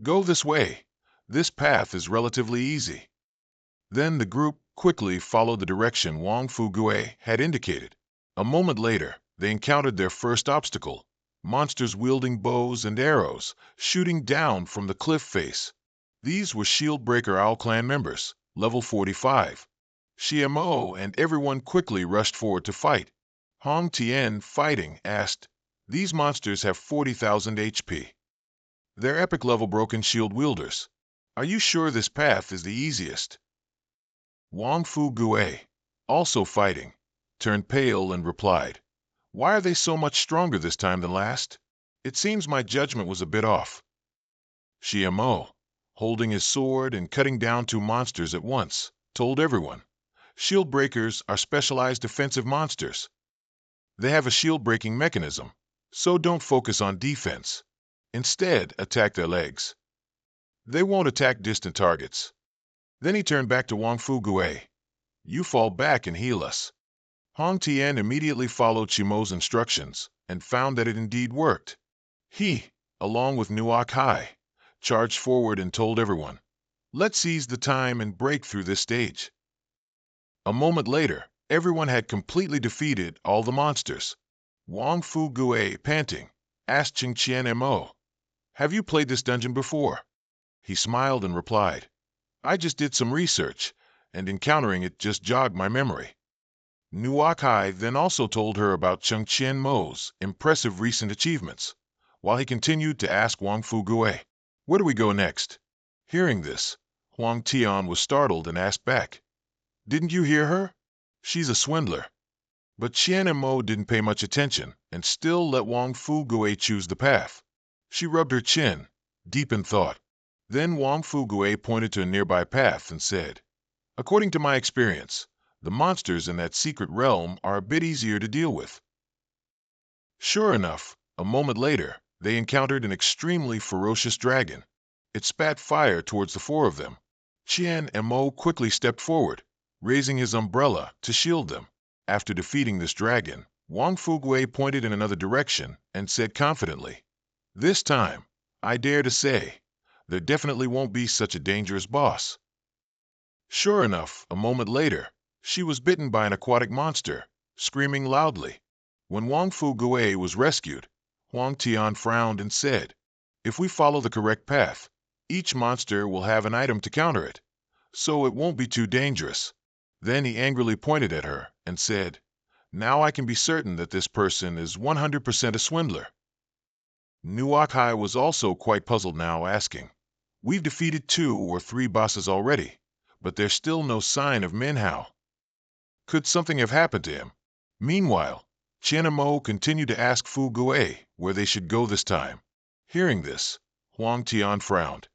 "Go this way. This path is relatively easy." Then the group quickly followed the direction Wang Fugue had indicated. A moment later, they encountered their first obstacle, monsters wielding bows and arrows, shooting down from the cliff face. These were Shieldbreaker Owl Clan members, level 45. Mo and everyone quickly rushed forward to fight. Hong Tian, fighting, asked, "These monsters have 40,000 HP. They're epic-level broken shield wielders. Are you sure this path is the easiest? Wang Fu Gue, also fighting, turned pale and replied, "Why are they so much stronger this time than last? It seems my judgment was a bit off." Xiamo, holding his sword and cutting down two monsters at once, told everyone, "Shield breakers are specialized defensive monsters. They have a shield-breaking mechanism, so don't focus on defense. Instead, attack their legs. They won't attack distant targets." Then he turned back to Wang Fu Gue. "You fall back and heal us." Hong Tian immediately followed Shimo's instructions and found that it indeed worked. He, along with Nuak Hai, charged forward and told everyone, "Let's seize the time and break through this stage." A moment later, everyone had completely defeated all the monsters. Wang Fu Gue, panting, asked Qingqian Mo, "Have you played this dungeon before?" He smiled and replied, "I just did some research, and encountering it just jogged my memory." Nuak Hai then also told her about Qingqian Mo's impressive recent achievements, while he continued to ask Wang Fu Gue, "Where do we go next?" Hearing this, Huang Tian was startled and asked back, "Didn't you hear her? She's a swindler." But Qian Mo didn't pay much attention and still let Wang Fu Gue choose the path. She rubbed her chin, deep in thought. Then Wang Fu Gue pointed to a nearby path and said, "According to my experience, the monsters in that secret realm are a bit easier to deal with." Sure enough, a moment later, they encountered an extremely ferocious dragon. It spat fire towards the four of them. Qian Mo quickly stepped forward, raising his umbrella to shield them. After defeating this dragon, Wang Fu Gue pointed in another direction and said confidently, "This time, I dare to say, there definitely won't be such a dangerous boss." Sure enough, a moment later, she was bitten by an aquatic monster, screaming loudly. When Wang Fu Gue was rescued, Huang Tian frowned and said, "If we follow the correct path, each monster will have an item to counter it, so it won't be too dangerous." Then he angrily pointed at her and said, "Now I can be certain that this person is 100% a swindler." Nuak Hai was also quite puzzled now, asking, "We've defeated 2 or 3 bosses already, but there's still no sign of Manhua. Could something have happened to him?" Meanwhile, Qian Mo continued to ask Fu Gue where they should go this time. Hearing this, Huang Tian frowned.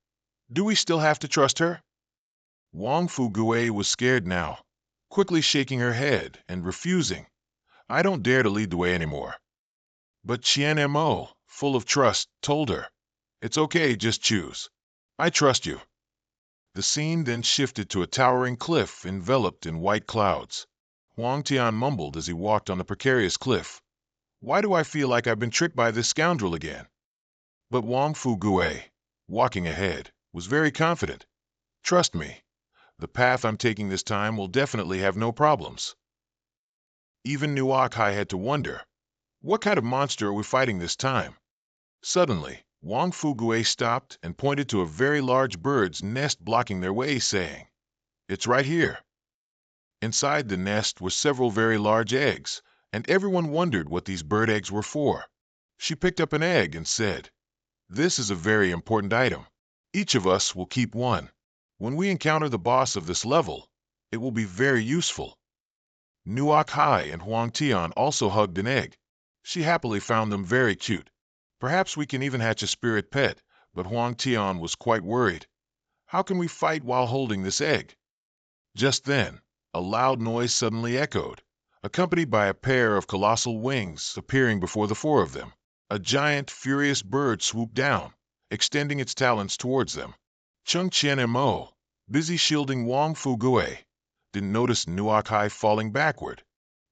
"Do we still have to trust her?" Wang Fu Gue was scared now, quickly shaking her head and refusing. "I don't dare to lead the way anymore." But Qian Mo, full of trust, told her, "It's okay, just choose. I trust you." The scene then shifted to a towering cliff enveloped in white clouds. Huang Tian mumbled as he walked on the precarious cliff, "Why do I feel like I've been tricked by this scoundrel again?" But Wang Fu Gue, walking ahead, was very confident. "Trust me, the path I'm taking this time will definitely have no problems." Even Nuak Hai had to wonder, what kind of monster are we fighting this time? Suddenly, Wang Fu Gue stopped and pointed to a very large bird's nest blocking their way, saying, "It's right here." Inside the nest were several very large eggs, and everyone wondered what these bird eggs were for. She picked up an egg and said, "This is a very important item. Each of us will keep one. When we encounter the boss of this level, it will be very useful." Nuak Hai and Huang Tian also hugged an egg. She happily found them very cute. "Perhaps we can even hatch a spirit pet," but Huang Tian was quite worried. "How can we fight while holding this egg?" Just then, a loud noise suddenly echoed, accompanied by a pair of colossal wings appearing before the four of them. A giant, furious bird swooped down, extending its talons towards them. Qingqian Mo, busy shielding Wang Fu Gue, didn't notice Nuak Hai falling backward.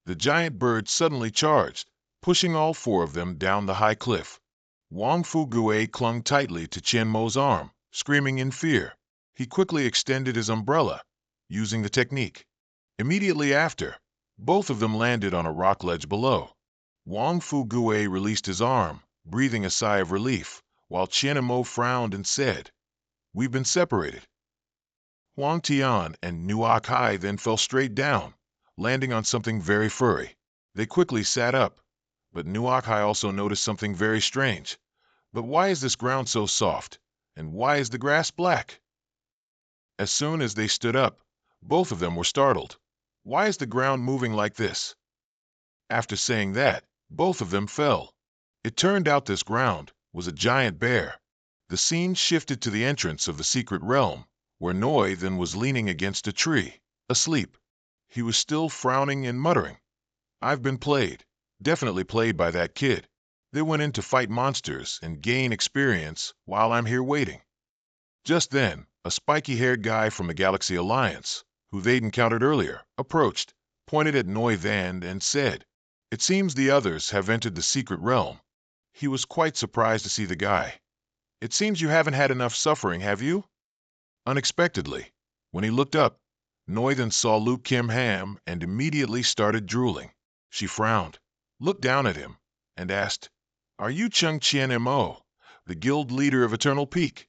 The giant bird suddenly charged, pushing all four of them down the high cliff. Wang Fu Gue clung tightly to Qian Mo's arm, screaming in fear. He quickly extended his umbrella, using the technique. Immediately after, both of them landed on a rock ledge below. Wang Fu Gue released his arm, breathing a sigh of relief, while Qian Mo frowned and said, "We've been separated." Huang Tian and Nuak Hai then fell straight down, landing on something very furry. They quickly sat up, but Nuak Hai also noticed something very strange. But why is this ground so soft? And why is the grass black? As soon as they stood up, both of them were startled. Why is the ground moving like this? After saying that, both of them fell. It turned out this ground was a giant bear. The scene shifted to the entrance of the secret realm, where Noi then was leaning against a tree, asleep. He was still frowning and muttering. I've been played, definitely played by that kid. They went in to fight monsters and gain experience while I'm here waiting. Just then, a spiky-haired guy from the Galaxy Alliance, who they'd encountered earlier, approached, pointed at Noi Van and said, "It seems the others have entered the secret realm." He was quite surprised to see the guy. "It seems you haven't had enough suffering, have you?" Unexpectedly, when he looked up, Noi then saw Luke Kim Ham and immediately started drooling. She frowned, looked down at him, and asked, "Are you Chung Chien Mo, the guild leader of Eternal Peak?"